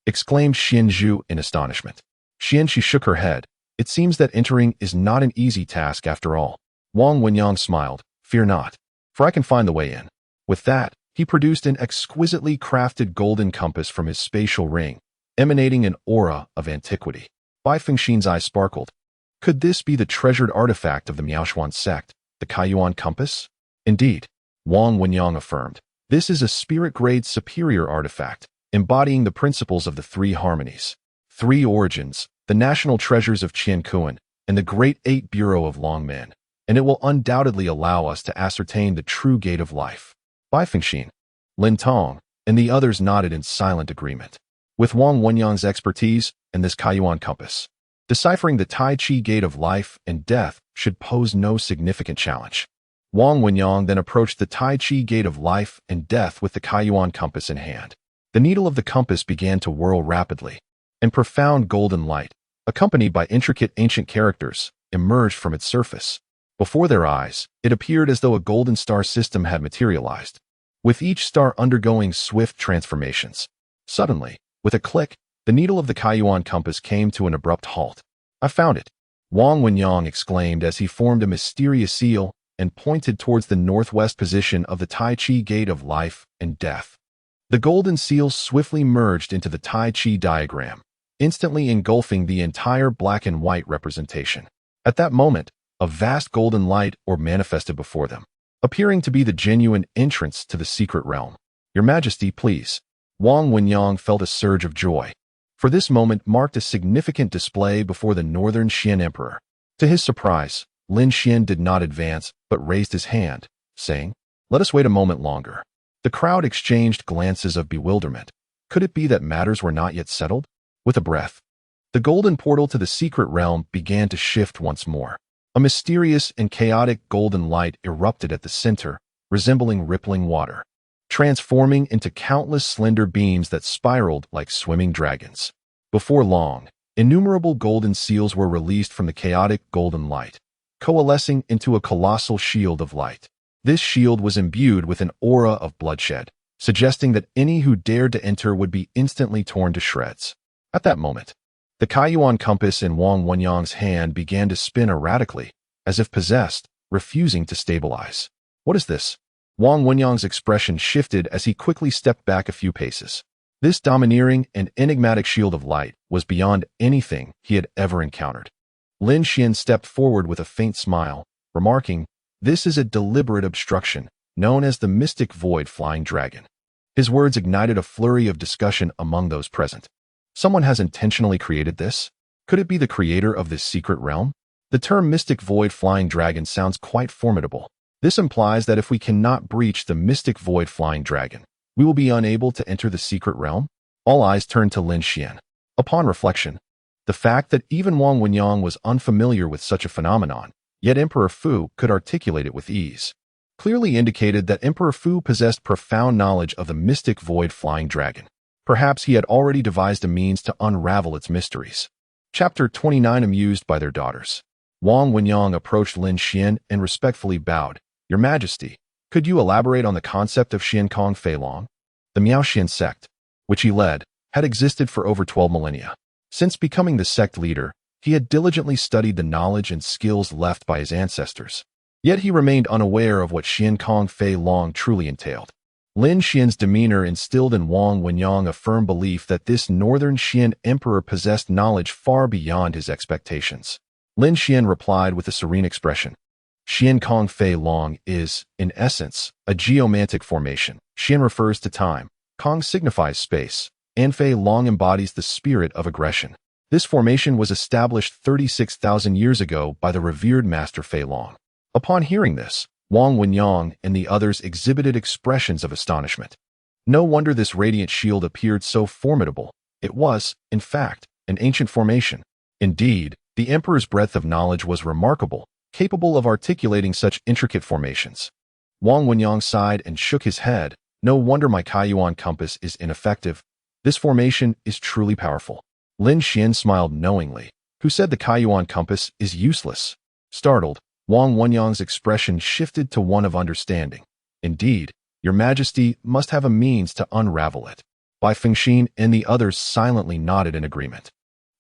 Exclaimed Xianzhu in astonishment. Xianxi shook her head. It seems that entering is not an easy task after all. Wang Wenyang smiled. Fear not, for I can find the way in. With that, he produced an exquisitely crafted golden compass from his spatial ring, emanating an aura of antiquity. Bai Fengxin's eyes sparkled. Could this be the treasured artifact of the Miaoxuan sect, the Kaiyuan compass? Indeed, Wang Wenyang affirmed. This is a spirit-grade superior artifact, embodying the principles of the three harmonies, three origins, the national treasures of Qiankuan, and the Great Eight Bureau of Longmen, and it will undoubtedly allow us to ascertain the true gate of life. Bai Fengxin, Lin Tong, and the others nodded in silent agreement. With Wang Wenyang's expertise and this Kaiyuan compass, deciphering the Tai Chi gate of life and death should pose no significant challenge. Wang Wenyang then approached the Tai Chi gate of life and death with the Kaiyuan compass in hand. The needle of the compass began to whirl rapidly, and profound golden light, accompanied by intricate ancient characters, emerged from its surface. Before their eyes, it appeared as though a golden star system had materialized, with each star undergoing swift transformations. Suddenly, with a click, the needle of the Kaiyuan compass came to an abrupt halt. I found it, Wang Wenyang exclaimed as he formed a mysterious seal and pointed towards the northwest position of the Tai Chi gate of life and death. The golden seal swiftly merged into the Tai Chi diagram, instantly engulfing the entire black and white representation. At that moment, a vast golden light orb manifested before them, appearing to be the genuine entrance to the secret realm. Your Majesty, please. Wang Wenyang felt a surge of joy, for this moment marked a significant display before the northern Xian emperor. To his surprise, Lin Xian did not advance but raised his hand, saying, Let us wait a moment longer. The crowd exchanged glances of bewilderment. Could it be that matters were not yet settled? With a breath, the golden portal to the secret realm began to shift once more. A mysterious and chaotic golden light erupted at the center, resembling rippling water, transforming into countless slender beams that spiraled like swimming dragons. Before long, innumerable golden seals were released from the chaotic golden light, coalescing into a colossal shield of light. This shield was imbued with an aura of bloodshed, suggesting that any who dared to enter would be instantly torn to shreds. At that moment, the Kaiyuan compass in Wang Wenyang's hand began to spin erratically, as if possessed, refusing to stabilize. What is this? Wang Wenyang's expression shifted as he quickly stepped back a few paces. This domineering and enigmatic shield of light was beyond anything he had ever encountered. Lin Xian stepped forward with a faint smile, remarking, This is a deliberate obstruction, known as the Mystic Void Flying Dragon. His words ignited a flurry of discussion among those present. Someone has intentionally created this? Could it be the creator of this secret realm? The term mystic void flying dragon sounds quite formidable. This implies that if we cannot breach the mystic void flying dragon, we will be unable to enter the secret realm? All eyes turned to Lin Xian. Upon reflection, the fact that even Wang Wenyang was unfamiliar with such a phenomenon, yet Emperor Fu could articulate it with ease, clearly indicated that Emperor Fu possessed profound knowledge of the mystic void flying dragon. Perhaps he had already devised a means to unravel its mysteries. Chapter 29. Amused by their daughters. Wang Wenyang approached Lin Xian and respectfully bowed. Your Majesty, could you elaborate on the concept of Xian Kong Fei Long? The Miao Xian sect, which he led, had existed for over 12 millennia. Since becoming the sect leader, he had diligently studied the knowledge and skills left by his ancestors. Yet he remained unaware of what Xian Kong Fei Long truly entailed. Lin Xian's demeanor instilled in Wang Wenyang a firm belief that this northern Xian emperor possessed knowledge far beyond his expectations. Lin Xian replied with a serene expression. Xian Kong Fei Long is, in essence, a geomantic formation. Xian refers to time, Kong signifies space, and Fei Long embodies the spirit of aggression. This formation was established 36,000 years ago by the revered master Fei Long. Upon hearing this, Wang Wenyang and the others exhibited expressions of astonishment. No wonder this radiant shield appeared so formidable. It was, in fact, an ancient formation. Indeed, the emperor's breadth of knowledge was remarkable, capable of articulating such intricate formations. Wang Wenyang sighed and shook his head. No wonder my Kaiyuan compass is ineffective. This formation is truly powerful. Lin Xian smiled knowingly. Who said the Kaiyuan compass is useless? Startled, Wang Wenyang's expression shifted to one of understanding. Indeed, Your Majesty must have a means to unravel it. Bai Fengxin and the others silently nodded in agreement.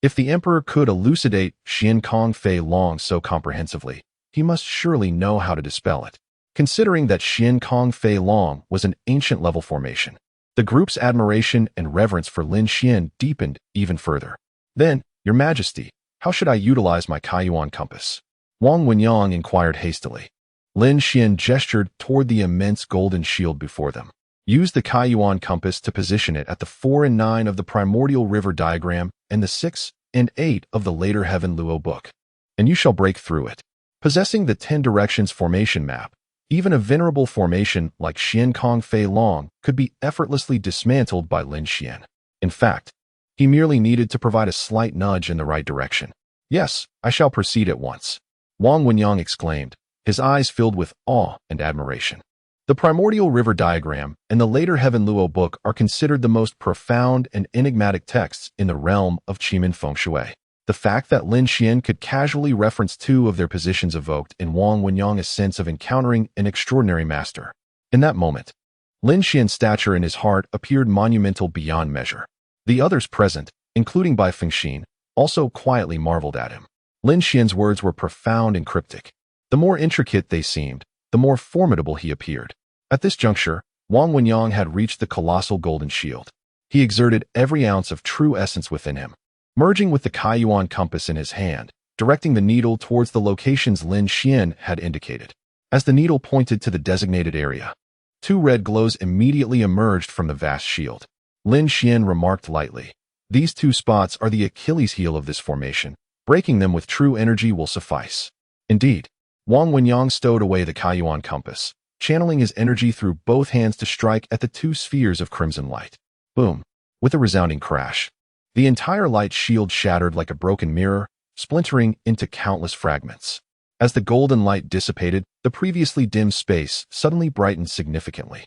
If the emperor could elucidate Xian Kong Fei Long so comprehensively, he must surely know how to dispel it. Considering that Xian Kong Fei Long was an ancient-level formation, the group's admiration and reverence for Lin Xian deepened even further. Then, Your Majesty, how should I utilize my Kaiyuan compass? Wang Wenyang inquired hastily. Lin Xian gestured toward the immense golden shield before them. Use the Kaiyuan compass to position it at the 4 and 9 of the primordial river diagram and the 6 and 8 of the later Heaven Luo book, and you shall break through it. Possessing the 10 directions formation map, even a venerable formation like Xian Kong Fei Long could be effortlessly dismantled by Lin Xian. In fact, he merely needed to provide a slight nudge in the right direction. Yes, I shall proceed at once. Wang Wenyang exclaimed, his eyes filled with awe and admiration. The primordial river diagram and the later Heaven Luo book are considered the most profound and enigmatic texts in the realm of Qiming Feng Shui. The fact that Lin Xian could casually reference two of their positions evoked in Wang Wenyang a sense of encountering an extraordinary master. In that moment, Lin Xian's stature in his heart appeared monumental beyond measure. The others present, including Bai Fengxin, also quietly marveled at him. Lin Xian's words were profound and cryptic. The more intricate they seemed, the more formidable he appeared. At this juncture, Wang Wenyang had reached the colossal golden shield. He exerted every ounce of true essence within him, merging with the Kaiyuan compass in his hand, directing the needle towards the locations Lin Xian had indicated. As the needle pointed to the designated area, two red glows immediately emerged from the vast shield. Lin Xian remarked lightly, these two spots are the Achilles heel of this formation. Breaking them with true energy will suffice. Indeed, Wang Wenyang stowed away the Kaiyuan compass, channeling his energy through both hands to strike at the two spheres of crimson light. Boom! With a resounding crash, the entire light shield shattered like a broken mirror, splintering into countless fragments. As the golden light dissipated, the previously dim space suddenly brightened significantly.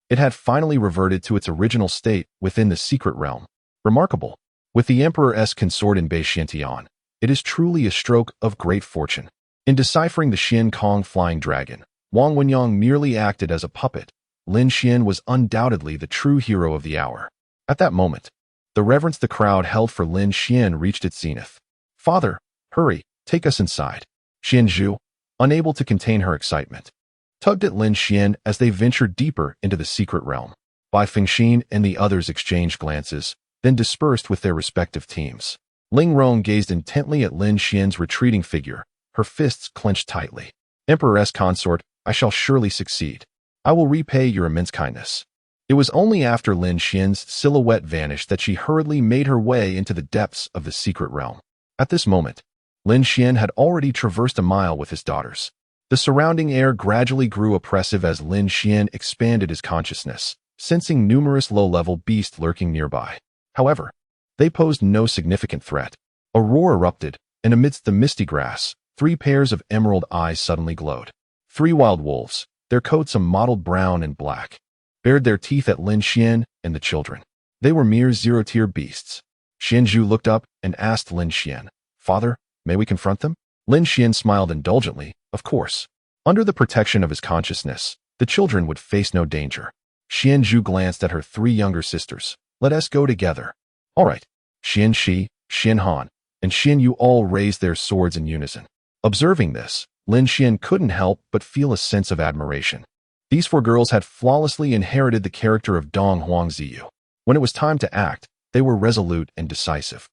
It had finally reverted to its original state within the secret realm. Remarkable. With the Emperor's consort in Beixiantian, it is truly a stroke of great fortune. In deciphering the Xian Kong flying dragon, Wang Wenyang merely acted as a puppet. Lin Xian was undoubtedly the true hero of the hour. At that moment, the reverence the crowd held for Lin Xian reached its zenith. Father, hurry, take us inside. Xian Zhu, unable to contain her excitement, tugged at Lin Xian as they ventured deeper into the secret realm. Bai Fengxin and the others exchanged glances, then dispersed with their respective teams. Ling Rong gazed intently at Lin Xian's retreating figure, her fists clenched tightly. Emperor's consort, I shall surely succeed. I will repay your immense kindness. It was only after Lin Xian's silhouette vanished that she hurriedly made her way into the depths of the secret realm. At this moment, Lin Xian had already traversed a mile with his daughters. The surrounding air gradually grew oppressive as Lin Xian expanded his consciousness, sensing numerous low-level beasts lurking nearby. However, they posed no significant threat. A roar erupted, and amidst the misty grass, 3 pairs of emerald eyes suddenly glowed. 3 wild wolves, their coats a mottled brown and black, bared their teeth at Lin Xian and the children. They were mere zero-tier beasts. Xianzhu looked up and asked Lin Xian, "Father, may we confront them?" Lin Xian smiled indulgently. Of course. Under the protection of his consciousness, the children would face no danger. Xianzhu glanced at her 3 younger sisters. "Let us go together." "All right." Xian Shi, Xian Han, and Xian Yu all raised their swords in unison. Observing this, Lin Xian couldn't help but feel a sense of admiration. These 4 girls had flawlessly inherited the character of Dong Huangziyu. When it was time to act, they were resolute and decisive.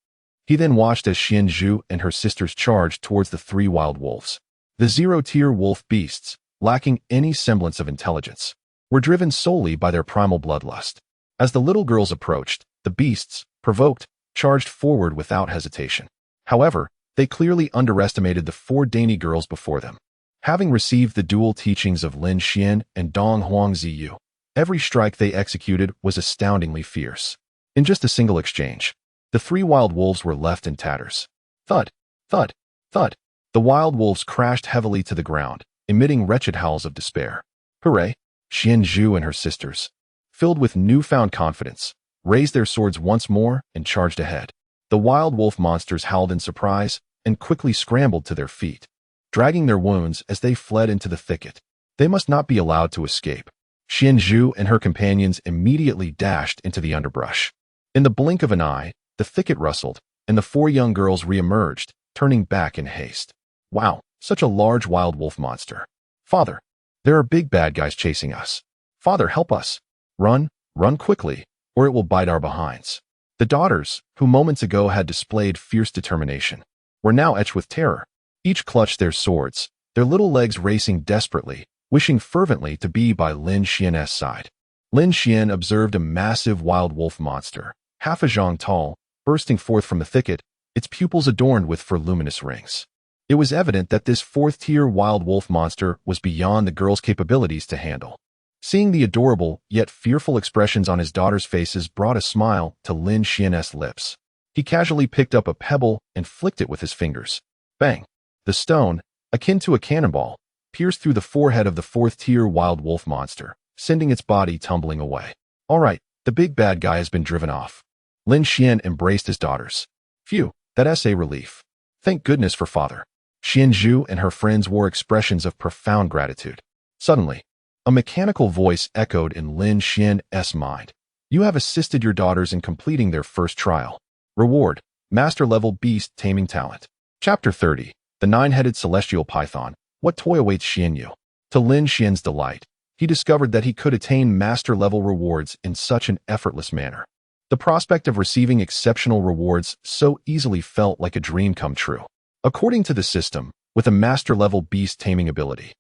He then watched as Xianzhu and her sisters charged towards the 3 wild wolves. The zero-tier wolf beasts, lacking any semblance of intelligence, were driven solely by their primal bloodlust. As the little girls approached, the beasts, provoked, charged forward without hesitation. However, they clearly underestimated the 4 dainty girls before them. Having received the dual teachings of Lin Xian and Dong Huangziyu, every strike they executed was astoundingly fierce. In just a single exchange, the 3 wild wolves were left in tatters. Thud, thud, thud. The wild wolves crashed heavily to the ground, emitting wretched howls of despair. Hooray! Xianzhu and her sisters, filled with newfound confidence, raised their swords once more and charged ahead. The wild wolf monsters howled in surprise and quickly scrambled to their feet, dragging their wounds as they fled into the thicket. They must not be allowed to escape. Xianzhu and her companions immediately dashed into the underbrush. In the blink of an eye, the thicket rustled, and the 4 young girls re-emerged, turning back in haste. Wow, such a large wild wolf monster. Father, there are big bad guys chasing us. Father, help us. Run, run quickly, or it will bite our behinds. The daughters, who moments ago had displayed fierce determination, were now etched with terror. Each clutched their swords, their little legs racing desperately, wishing fervently to be by Lin Xian's side. Lin Xian observed a massive wild wolf monster, half a zhang tall, bursting forth from the thicket, its pupils adorned with luminous rings. It was evident that this 4th-tier wild wolf monster was beyond the girls' capabilities to handle. Seeing the adorable yet fearful expressions on his daughters' faces brought a smile to Lin Xian's lips. He casually picked up a pebble and flicked it with his fingers. Bang! The stone, akin to a cannonball, pierced through the forehead of the 4th-tier wild wolf monster, sending its body tumbling away. All right, the big bad guy has been driven off. Lin Xian embraced his daughters. Phew, that's a relief. Thank goodness for father. Xianzhu and her friends wore expressions of profound gratitude. Suddenly, a mechanical voice echoed in Lin Xian's mind. You have assisted your daughters in completing their first trial. Reward, Master-level Beast Taming Talent. Chapter 30. The 9-headed Celestial Python. What toy awaits Xianyu? To Lin Xian's delight, he discovered that he could attain master-level rewards in such an effortless manner. The prospect of receiving exceptional rewards so easily felt like a dream come true. According to the system, with a master-level beast taming ability,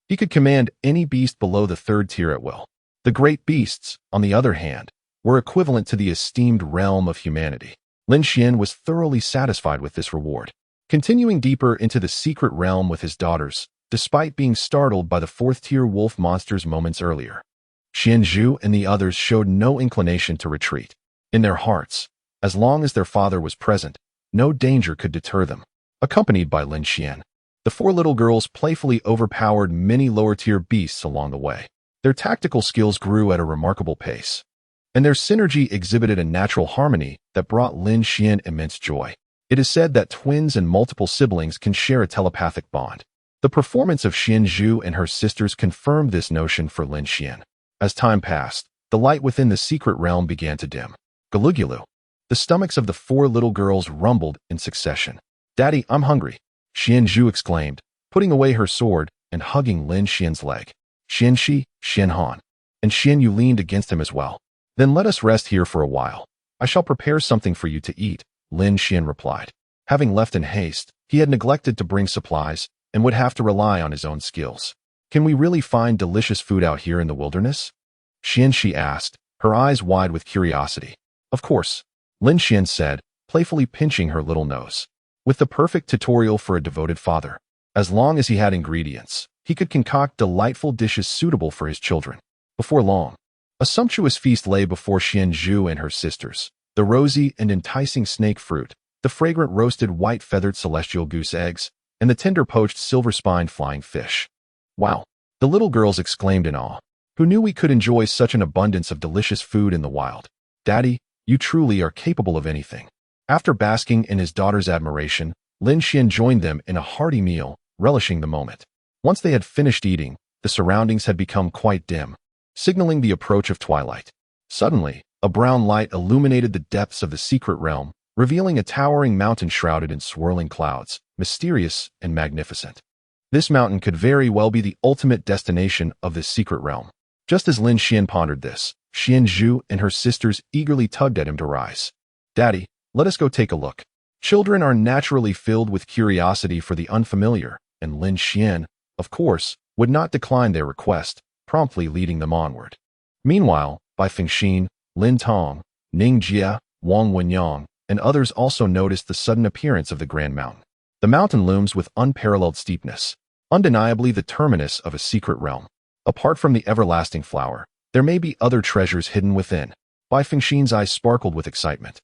he could command any beast below the 3rd tier at will. The great beasts, on the other hand, were equivalent to the esteemed realm of humanity. Lin Xian was thoroughly satisfied with this reward. Continuing deeper into the secret realm with his daughters, despite being startled by the 4th-tier wolf monsters moments earlier, Xianzhu and the others showed no inclination to retreat. In their hearts, as long as their father was present, no danger could deter them. Accompanied by Lin Xian, the 4 little girls playfully overpowered many lower-tier beasts along the way. Their tactical skills grew at a remarkable pace, and their synergy exhibited a natural harmony that brought Lin Xian immense joy. It is said that twins and multiple siblings can share a telepathic bond. The performance of Xianzhu and her sisters confirmed this notion for Lin Xian. As time passed, the light within the secret realm began to dim. Galugulu. The stomachs of the 4 little girls rumbled in succession. Daddy, I'm hungry, Xianzhu exclaimed, putting away her sword and hugging Lin Xian's leg. Xianxi, Xianhan, and Xianyu leaned against him as well. Then let us rest here for a while. I shall prepare something for you to eat, Lin Xian replied. Having left in haste, he had neglected to bring supplies and would have to rely on his own skills. Can we really find delicious food out here in the wilderness? Xianxi asked, her eyes wide with curiosity. Of course, Lin Xian said, playfully pinching her little nose. With the perfect tutorial for a devoted father. As long as he had ingredients, he could concoct delightful dishes suitable for his children. Before long, a sumptuous feast lay before Xian Zhu and her sisters. The rosy and enticing snake fruit, the fragrant roasted white-feathered celestial goose eggs, and the tender poached silver-spined flying fish. Wow! The little girls exclaimed in awe. Who knew we could enjoy such an abundance of delicious food in the wild? Daddy, you truly are capable of anything. After basking in his daughter's admiration, Lin Xian joined them in a hearty meal, relishing the moment. Once they had finished eating, the surroundings had become quite dim, signaling the approach of twilight. Suddenly, a brown light illuminated the depths of the secret realm, revealing a towering mountain shrouded in swirling clouds, mysterious and magnificent. This mountain could very well be the ultimate destination of this secret realm. Just as Lin Xian pondered this, Xian Zhu and her sisters eagerly tugged at him to rise. Daddy, let us go take a look. Children are naturally filled with curiosity for the unfamiliar, and Lin Xian, of course, would not decline their request, promptly leading them onward. Meanwhile, Bai Fengxin, Lin Tong, Ning Jia, Wang Wenyang, and others also noticed the sudden appearance of the Grand Mountain. The mountain looms with unparalleled steepness, undeniably the terminus of a secret realm. Apart from the everlasting flower, there may be other treasures hidden within. Bai Fengxin's eyes sparkled with excitement.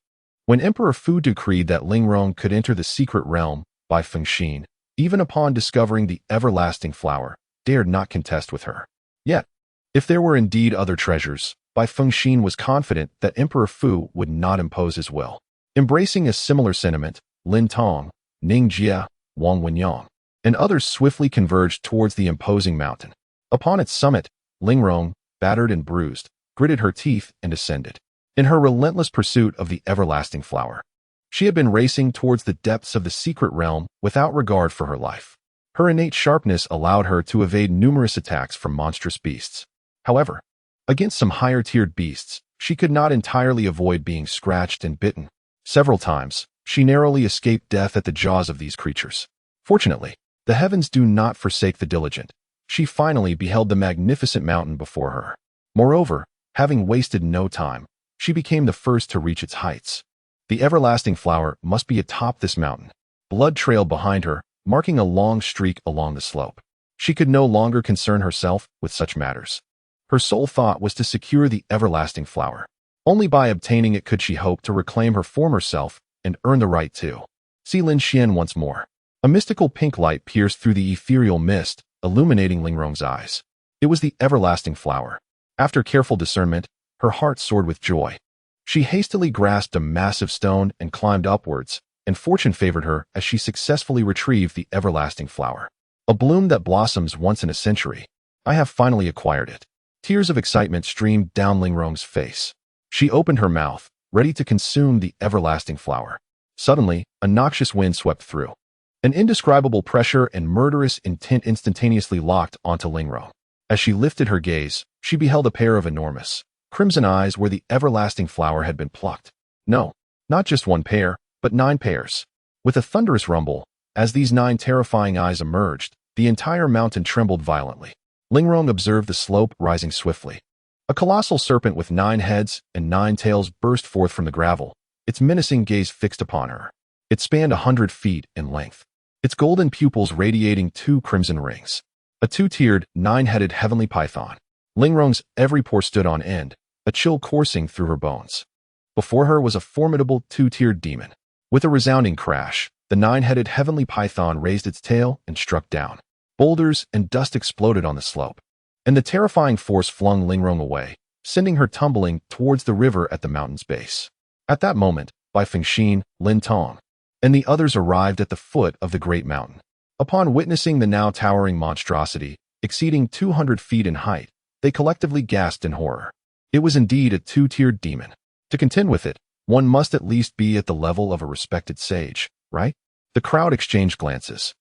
When Emperor Fu decreed that Lingrong could enter the secret realm, Bai Fengxin, even upon discovering the everlasting flower, dared not contest with her. Yet, if there were indeed other treasures, Bai Fengxin was confident that Emperor Fu would not impose his will. Embracing a similar sentiment, Lin Tong, Ning Jia, Wang Wenyang, and others swiftly converged towards the imposing mountain. Upon its summit, Lingrong, battered and bruised, gritted her teeth and ascended. In her relentless pursuit of the everlasting flower, she had been racing towards the depths of the secret realm without regard for her life. Her innate sharpness allowed her to evade numerous attacks from monstrous beasts. However, against some higher-tiered beasts, she could not entirely avoid being scratched and bitten. Several times, she narrowly escaped death at the jaws of these creatures. Fortunately, the heavens do not forsake the diligent. She finally beheld the magnificent mountain before her. Moreover, having wasted no time, she became the first to reach its heights. The everlasting flower must be atop this mountain. Blood trailed behind her, marking a long streak along the slope. She could no longer concern herself with such matters. Her sole thought was to secure the everlasting flower. Only by obtaining it could she hope to reclaim her former self and earn the right to see Lin Xian once more. A mystical pink light pierced through the ethereal mist, illuminating Lingrong's eyes. It was the everlasting flower. After careful discernment, her heart soared with joy. She hastily grasped a massive stone and climbed upwards, and fortune favored her as she successfully retrieved the everlasting flower. A bloom that blossoms once in a century. I have finally acquired it. Tears of excitement streamed down Lingrong's face. She opened her mouth, ready to consume the everlasting flower. Suddenly, a noxious wind swept through. An indescribable pressure and murderous intent instantaneously locked onto Lingrong. As she lifted her gaze, she beheld a pair of enormous, crimson eyes where the everlasting flower had been plucked. No, not just one pair, but 9 pairs. With a thunderous rumble, as these 9 terrifying eyes emerged, the entire mountain trembled violently. Lingrong observed the slope rising swiftly. A colossal serpent with 9 heads and 9 tails burst forth from the gravel, its menacing gaze fixed upon her. It spanned 100 feet in length, its golden pupils radiating 2 crimson rings. A 2-tiered, 9-headed heavenly python. Lingrong's every pore stood on end, a chill coursing through her bones. Before her was a formidable 2-tiered demon. With a resounding crash, the 9-headed heavenly python raised its tail and struck down. Boulders and dust exploded on the slope, and the terrifying force flung Lingrong away, sending her tumbling towards the river at the mountain's base. At that moment, Bai Fengxin, Lin Tong, and the others arrived at the foot of the great mountain. Upon witnessing the now towering monstrosity, exceeding 200 feet in height, they collectively gasped in horror. It was indeed a 2-tiered demon. To contend with it, one must at least be at the level of a respected sage, right? The crowd exchanged glances.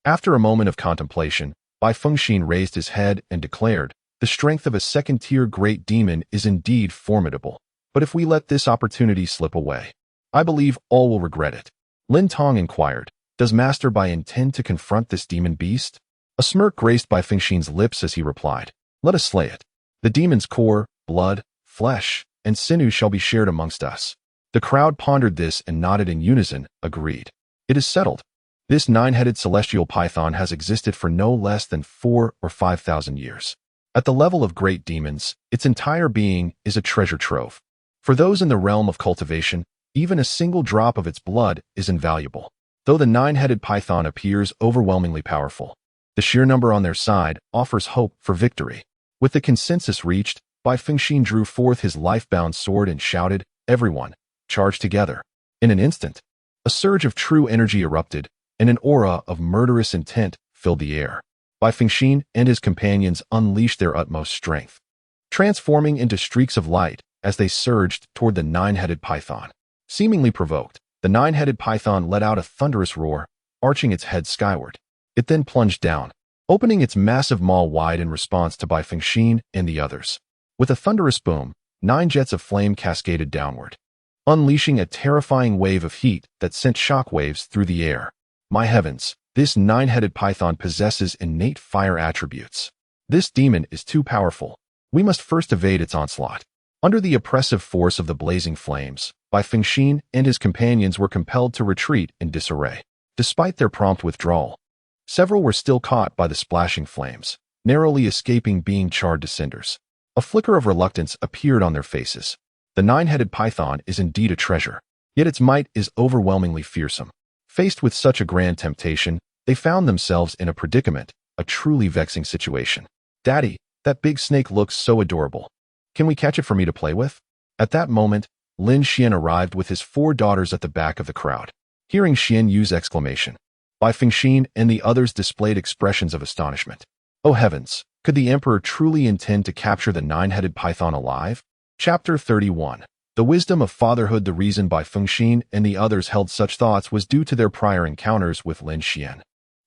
After a moment of contemplation, Bai Fengxin raised his head and declared, "The strength of a 2nd-tier great demon is indeed formidable. But if we let this opportunity slip away, I believe all will regret it." Lin Tong inquired, "Does Master Bai intend to confront this demon beast?" A smirk graced Bai Fengxin's lips as he replied, "Let us slay it. The demon's core, blood, flesh, and sinew shall be shared amongst us. The crowd pondered this and nodded in unison, agreed. It is settled. This nine-headed celestial python has existed for no less than 4,000 or 5,000 years. At the level of great demons, its entire being is a treasure trove. For those in the realm of cultivation, even a single drop of its blood is invaluable. Though the nine-headed python appears overwhelmingly powerful, the sheer number on their side offers hope for victory. With the consensus reached, Bai Fengxian drew forth his life-bound sword and shouted, "Everyone, charge together." In an instant, a surge of true energy erupted, and an aura of murderous intent filled the air. Bai Fengxian and his companions unleashed their utmost strength, transforming into streaks of light as they surged toward the nine-headed python. Seemingly provoked, the nine-headed python let out a thunderous roar, arching its head skyward. It then plunged down, opening its massive maw wide in response to Bai Fengxian and the others. With a thunderous boom, 9 jets of flame cascaded downward, unleashing a terrifying wave of heat that sent shockwaves through the air. My heavens, this nine-headed python possesses innate fire attributes. This demon is too powerful. We must first evade its onslaught. Under the oppressive force of the blazing flames, Bai Fengxian and his companions were compelled to retreat in disarray. Despite their prompt withdrawal, several were still caught by the splashing flames, narrowly escaping being charred to cinders. A flicker of reluctance appeared on their faces. The nine-headed python is indeed a treasure, yet its might is overwhelmingly fearsome. Faced with such a grand temptation, they found themselves in a predicament, a truly vexing situation. "Daddy, that big snake looks so adorable. Can we catch it for me to play with?" At that moment, Lin Xian arrived with his 4 daughters at the back of the crowd. Hearing Xian Yu's exclamation, Bai Fengxian and the others displayed expressions of astonishment. Oh heavens, could the emperor truly intend to capture the nine-headed python alive? Chapter 31. The wisdom of fatherhood. The reason Bai Fengxian and the others held such thoughts was due to their prior encounters with Lin Xian,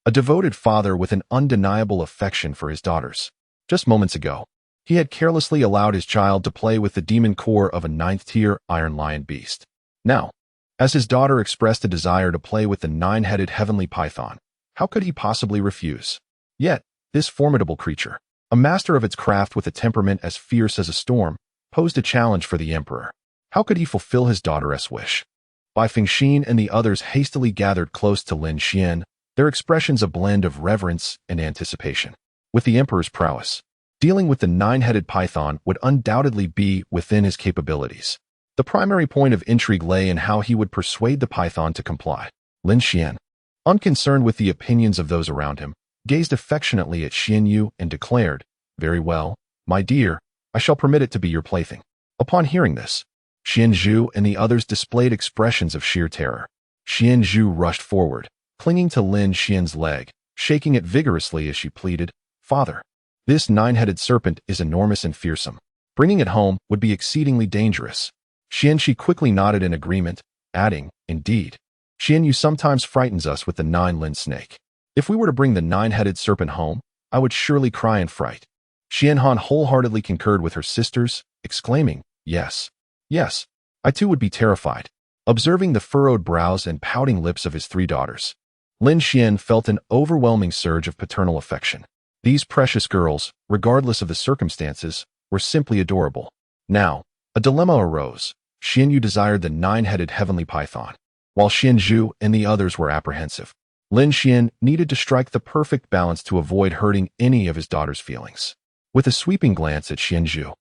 a devoted father with an undeniable affection for his daughters. Just moments ago, he had carelessly allowed his child to play with the demon core of a 9th-tier iron lion beast. Now, as his daughter expressed a desire to play with the nine-headed heavenly python, how could he possibly refuse? Yet, this formidable creature, a master of its craft with a temperament as fierce as a storm, posed a challenge for the emperor. How could he fulfill his daughter's wish? Bai Fengxian and the others hastily gathered close to Lin Xian, their expressions a blend of reverence and anticipation. With the emperor's prowess, dealing with the nine-headed python would undoubtedly be within his capabilities. The primary point of intrigue lay in how he would persuade the python to comply. Lin Xian, unconcerned with the opinions of those around him, gazed affectionately at Xian Yu and declared, "Very well, my dear, I shall permit it to be your plaything." Upon hearing this, Xian Zhu and the others displayed expressions of sheer terror. Xian Zhu rushed forward, clinging to Lin Xian's leg, shaking it vigorously as she pleaded, "Father, this nine-headed serpent is enormous and fearsome. Bringing it home would be exceedingly dangerous." Xian Shi quickly nodded in agreement, adding, "Indeed, Xian Yu sometimes frightens us with the nine-limbed snake. If we were to bring the nine-headed serpent home, I would surely cry in fright." Xian Han wholeheartedly concurred with her sisters, exclaiming, "Yes, yes, I too would be terrified." Observing the furrowed brows and pouting lips of his 3 daughters, Lin Xian felt an overwhelming surge of paternal affection. These precious girls, regardless of the circumstances, were simply adorable. Now, a dilemma arose. Xian Yu desired the nine-headed heavenly python, while Xian Zhu and the others were apprehensive. Lin Xian needed to strike the perfect balance to avoid hurting any of his daughter's feelings. With a sweeping glance at Xian Zhu,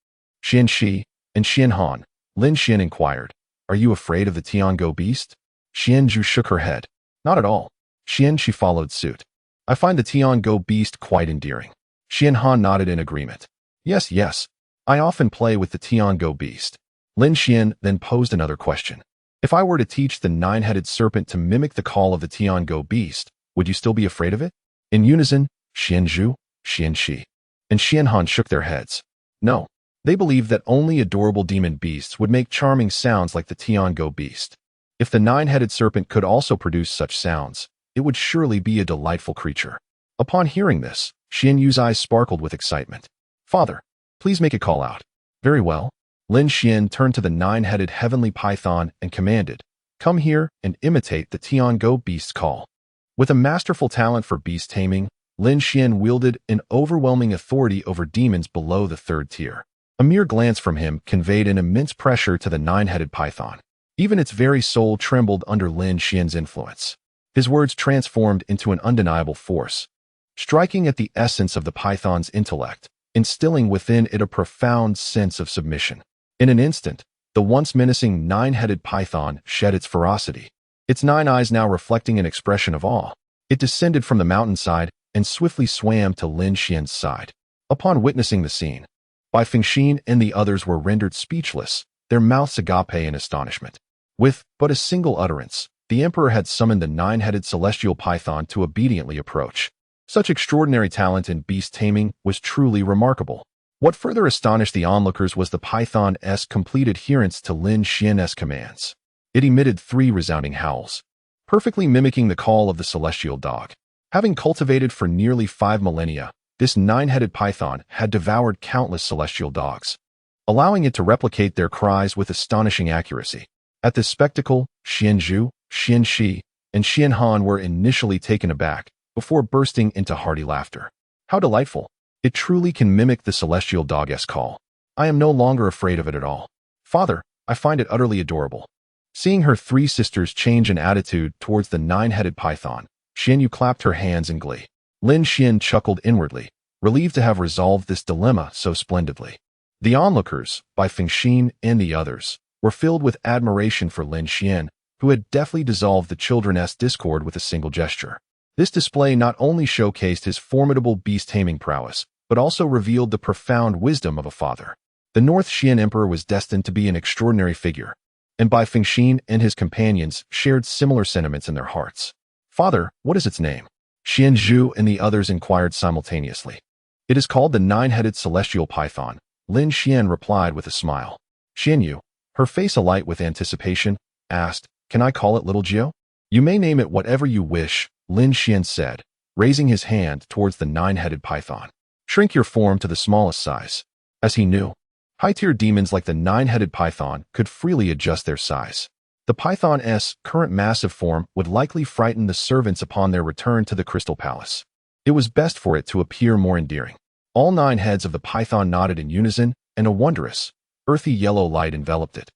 Xian Shi, and Xian Han, Lin Xian inquired, "Are you afraid of the Tiangou beast?" Xian Zhu shook her head. "Not at all." Xian Shi followed suit. "I find the Tiangou beast quite endearing." Xian Han nodded in agreement. Yes, yes, I often play with the Tiangou beast." Lin Xian then posed another question. "If I were to teach the nine-headed serpent to mimic the call of the Tiangou beast, would you still be afraid of it?" In unison, Xian Zhu, Xian Shi, and Xian Han shook their heads. No, they believed that only adorable demon beasts would make charming sounds like the Tiangou beast. If the nine-headed serpent could also produce such sounds, it would surely be a delightful creature. Upon hearing this, Xian Yu's eyes sparkled with excitement. "Father, please make it call out." "Very well." Lin Xian turned to the nine-headed heavenly python and commanded, "Come here and imitate the Tiangou beast's call." With a masterful talent for beast taming, Lin Xian wielded an overwhelming authority over demons below the 3rd tier. A mere glance from him conveyed an immense pressure to the nine-headed python. Even its very soul trembled under Lin Xian's influence. His words transformed into an undeniable force, striking at the essence of the python's intellect, instilling within it a profound sense of submission. In an instant, the once menacing nine-headed python shed its ferocity, its 9 eyes now reflecting an expression of awe. It descended from the mountainside and swiftly swam to Lin Xian's side. Upon witnessing the scene, Bai Fengxian and the others were rendered speechless, their mouths agape in astonishment. With but a single utterance, the emperor had summoned the nine-headed celestial python to obediently approach. Such extraordinary talent in beast taming was truly remarkable. What further astonished the onlookers was the python's complete adherence to Lin Xian's commands. It emitted 3 resounding howls, perfectly mimicking the call of the celestial dog. Having cultivated for nearly 5 millennia, this nine-headed python had devoured countless celestial dogs, allowing it to replicate their cries with astonishing accuracy. At this spectacle, Xianzhu, Xianxi, and Xianhan were initially taken aback, before bursting into hearty laughter. How delightful! It truly can mimic the celestial dog's call. I am no longer afraid of it at all. Father, I find it utterly adorable. Seeing her 3 sisters change in attitude towards the nine-headed python, Xianyu clapped her hands in glee. Lin Xian chuckled inwardly, relieved to have resolved this dilemma so splendidly. The onlookers, Bai Fengxian and the others, were filled with admiration for Lin Xian, who had deftly dissolved the children's discord with a single gesture. This display not only showcased his formidable beast-taming prowess, but also revealed the profound wisdom of a father. The North Xian Emperor was destined to be an extraordinary figure, and Bai Fengxian and his companions shared similar sentiments in their hearts. Father, what is its name? Xianzhu and the others inquired simultaneously. It is called the nine-headed celestial python, Lin Xian replied with a smile. Xianyu, her face alight with anticipation, asked, Can I call it Little Gio? You may name it whatever you wish, Lin Xian said, raising his hand towards the nine-headed python. Shrink your form to the smallest size. As he knew, high-tier demons like the nine-headed python could freely adjust their size. The python's current massive form would likely frighten the servants upon their return to the Crystal Palace. It was best for it to appear more endearing. All 9 heads of the python nodded in unison, and a wondrous, earthy yellow light enveloped it,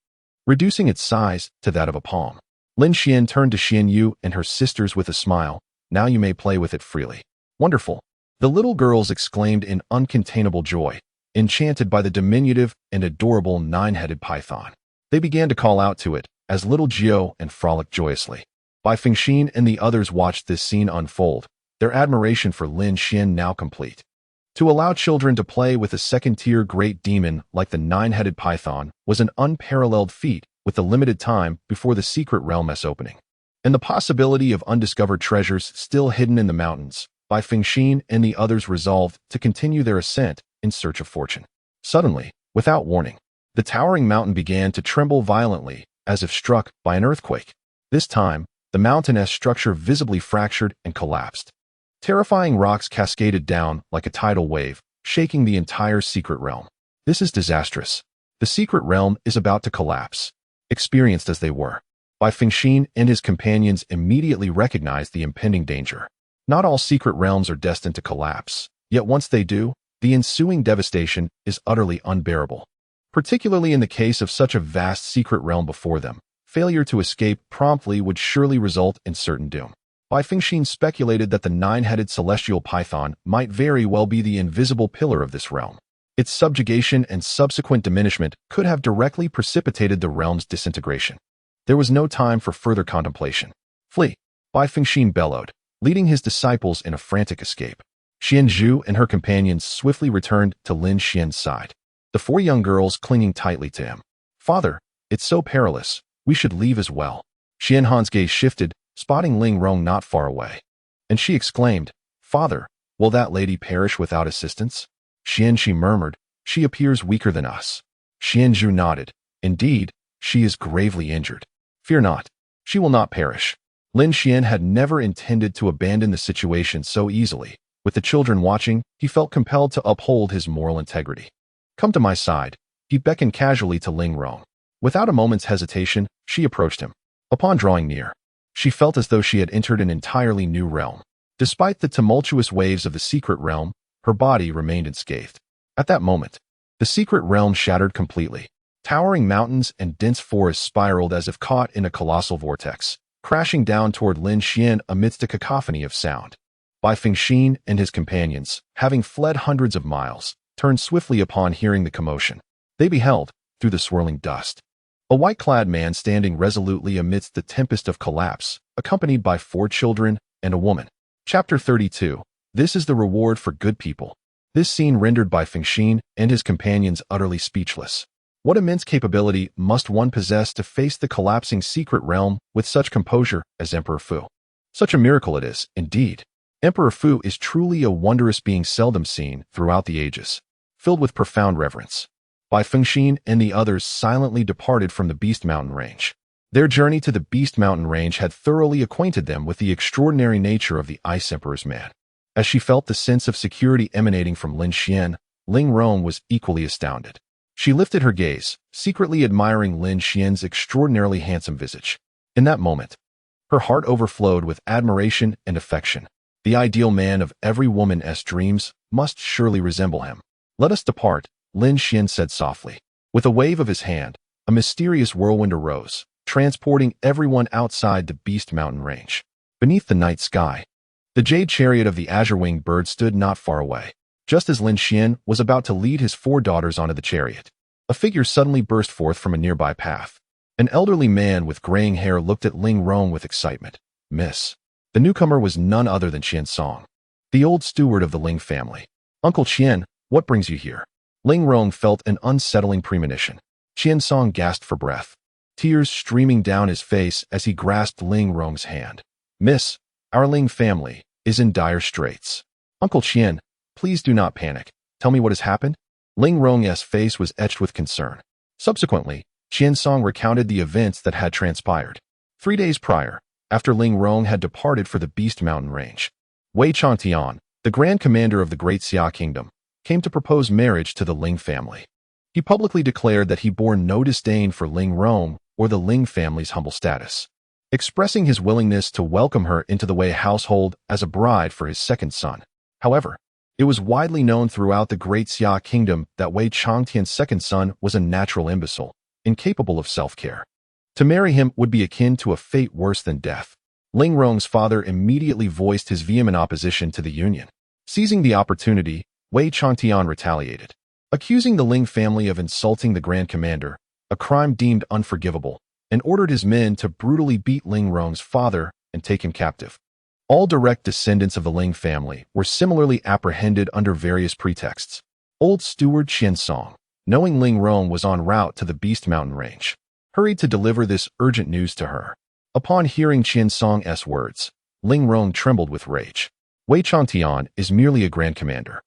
reducing its size to that of a palm. Lin Xian turned to Xianyu and her sisters with a smile. Now you may play with it freely. Wonderful! The little girls exclaimed in uncontainable joy, enchanted by the diminutive and adorable nine-headed python. They began to call out to it, as Little Gio, and frolicked joyously. Bai Fengxian and the others watched this scene unfold, their admiration for Lin Xian now complete. To allow children to play with a second-tier great demon like the nine-headed python was an unparalleled feat with the limited time before the secret realm's opening, and the possibility of undiscovered treasures still hidden in the mountains. Bai Fengxian and the others resolved to continue their ascent in search of fortune. Suddenly, without warning, the towering mountain began to tremble violently, as if struck by an earthquake. This time, the mountainous structure visibly fractured and collapsed. Terrifying rocks cascaded down like a tidal wave, shaking the entire secret realm. This is disastrous. The secret realm is about to collapse. Experienced as they were, Bai Fengxian and his companions immediately recognized the impending danger. Not all secret realms are destined to collapse, yet once they do, the ensuing devastation is utterly unbearable. Particularly in the case of such a vast secret realm before them, failure to escape promptly would surely result in certain doom. Bai Fengxian speculated that the nine-headed celestial python might very well be the invisible pillar of this realm. Its subjugation and subsequent diminishment could have directly precipitated the realm's disintegration. There was no time for further contemplation. Flee! Bai Fengxian bellowed, leading his disciples in a frantic escape. Xianzhu and her companions swiftly returned to Lin Xian's side, the 4 young girls clinging tightly to him. Father, it's so perilous, we should leave as well. Xianhan's gaze shifted, spotting Ling Rong not far away, and she exclaimed, Father, will that lady perish without assistance? Xianxi murmured, She appears weaker than us. Xianzhu nodded, Indeed, she is gravely injured. Fear not, she will not perish. Lin Xian had never intended to abandon the situation so easily. With the children watching, he felt compelled to uphold his moral integrity. Come to my side, he beckoned casually to Ling Rong. Without a moment's hesitation, she approached him. Upon drawing near, she felt as though she had entered an entirely new realm. Despite the tumultuous waves of the secret realm, her body remained unscathed. At that moment, The secret realm shattered completely. Towering mountains and dense forests spiraled as if caught in a colossal vortex, crashing down toward Lin Xian amidst a cacophony of sound. Bai Fengxian and his companions, having fled hundreds of miles, turned swiftly upon hearing the commotion. They beheld, through the swirling dust, a white-clad man standing resolutely amidst the tempest of collapse, accompanied by 4 children and a woman. Chapter 32. This is the reward for good people. This scene rendered Bai Fengxian and his companions utterly speechless. What immense capability must one possess to face the collapsing secret realm with such composure as Emperor Fu? Such a miracle it is, indeed. Emperor Fu is truly a wondrous being seldom seen throughout the ages. Filled with profound reverence, Bai Fengxian and the others silently departed from the Beast Mountain Range. Their journey to the Beast Mountain Range had thoroughly acquainted them with the extraordinary nature of the Ice Emperor's man. As she felt the sense of security emanating from Lin Xian, Ling Rong was equally astounded. She lifted her gaze, secretly admiring Lin Xian's extraordinarily handsome visage. In that moment, her heart overflowed with admiration and affection. The ideal man of every woman's dreams must surely resemble him. Let us depart, Lin Xian said softly. With a wave of his hand, a mysterious whirlwind arose, transporting everyone outside the Beast Mountain Range. Beneath the night sky, the jade chariot of the azure-winged bird stood not far away. Just as Lin Xian was about to lead his 4 daughters onto the chariot, a figure suddenly burst forth from a nearby path. An elderly man with graying hair looked at Ling Rong with excitement. Miss. The newcomer was none other than Qian Song, the old steward of the Ling family. Uncle Qian, what brings you here? Ling Rong felt an unsettling premonition. Qian Song gasped for breath, tears streaming down his face as he grasped Ling Rong's hand. Miss, our Ling family is in dire straits. Uncle Qian, please do not panic. Tell me what has happened? Ling Rong's face was etched with concern. Subsequently, Qian Song recounted the events that had transpired. 3 days prior, after Ling Rong had departed for the Beast Mountain Range, Wei Changtian, the Grand Commander of the Great Xia Kingdom, came to propose marriage to the Ling family. He publicly declared that he bore no disdain for Ling Rong or the Ling family's humble status, expressing his willingness to welcome her into the Wei household as a bride for his second son. However, it was widely known throughout the Great Xia Kingdom that Wei Changtian's second son was a natural imbecile, incapable of self-care. To marry him would be akin to a fate worse than death. Ling Rong's father immediately voiced his vehement opposition to the union. Seizing the opportunity, Wei Changtian retaliated, accusing the Ling family of insulting the Grand Commander, a crime deemed unforgivable, and ordered his men to brutally beat Ling Rong's father and take him captive. All direct descendants of the Ling family were similarly apprehended under various pretexts. Old steward Qian Song, knowing Ling Rong was en route to the Beast Mountain Range, hurried to deliver this urgent news to her. Upon hearing Qian Song's words, Ling Rong trembled with rage. Wei Changtian is merely a grand commander.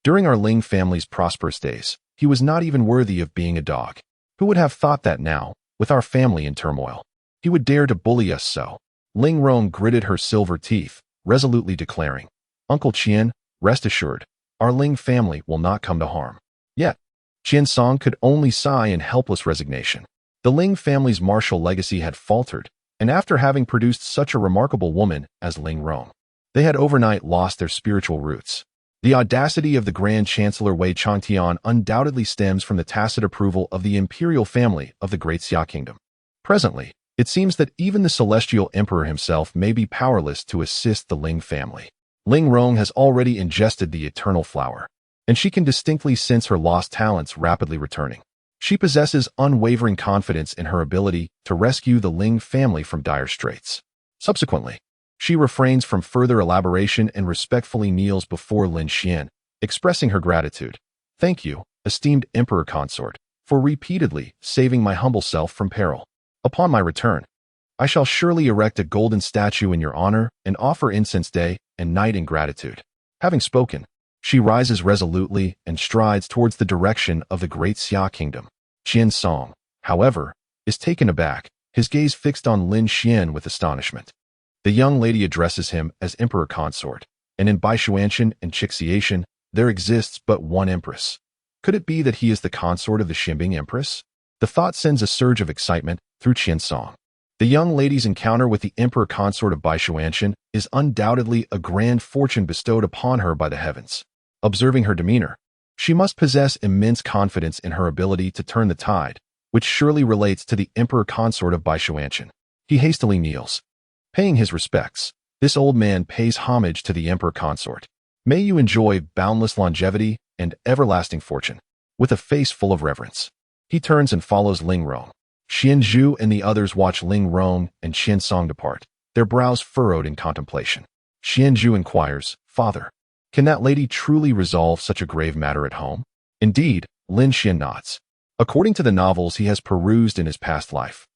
During our Ling family's prosperous days, he was not even worthy of being a dog. Who would have thought that now, with our family in turmoil, he would dare to bully us so? Ling Rong gritted her silver teeth, resolutely declaring, Uncle Qian, rest assured, our Ling family will not come to harm. Yet, Qian Song could only sigh in helpless resignation. The Ling family's martial legacy had faltered, and after having produced such a remarkable woman as Ling Rong, they had overnight lost their spiritual roots. The audacity of the Grand Chancellor Wei Changtian undoubtedly stems from the tacit approval of the imperial family of the Great Xia Kingdom. Presently, it seems that even the celestial emperor himself may be powerless to assist the Ling family. Ling Rong has already ingested the eternal flower, and she can distinctly sense her lost talents rapidly returning. She possesses unwavering confidence in her ability to rescue the Ling family from dire straits. Subsequently, she refrains from further elaboration and respectfully kneels before Lin Xian, expressing her gratitude. Thank you, esteemed emperor consort, for repeatedly saving my humble self from peril. Upon my return, I shall surely erect a golden statue in your honor and offer incense day and night in gratitude. Having spoken, she rises resolutely and strides towards the direction of the Great Xia Kingdom. Qian Song, however, is taken aback, his gaze fixed on Lin Xian with astonishment. The young lady addresses him as emperor consort, and in Baishuanshan and Chixiation, there exists but one empress. Could it be that he is the consort of the Ximbing Empress? The thought sends a surge of excitement through Qian Song. The young lady's encounter with the emperor consort of Baishuanshan is undoubtedly a grand fortune bestowed upon her by the heavens. Observing her demeanor, She must possess immense confidence in her ability to turn the tide, which surely relates to the emperor consort of Baishuanshan. He hastily kneels. Paying his respects, this old man pays homage to the emperor consort. May you enjoy boundless longevity and everlasting fortune. With a face full of reverence, he turns and follows Ling Rong. Xianzhu and the others watch Ling Rong and Qian Song depart, their brows furrowed in contemplation. Xianzhu inquires, "Father, can that lady truly resolve such a grave matter at home?" Indeed, Lin Xian nods. According to the novels he has perused in his past life,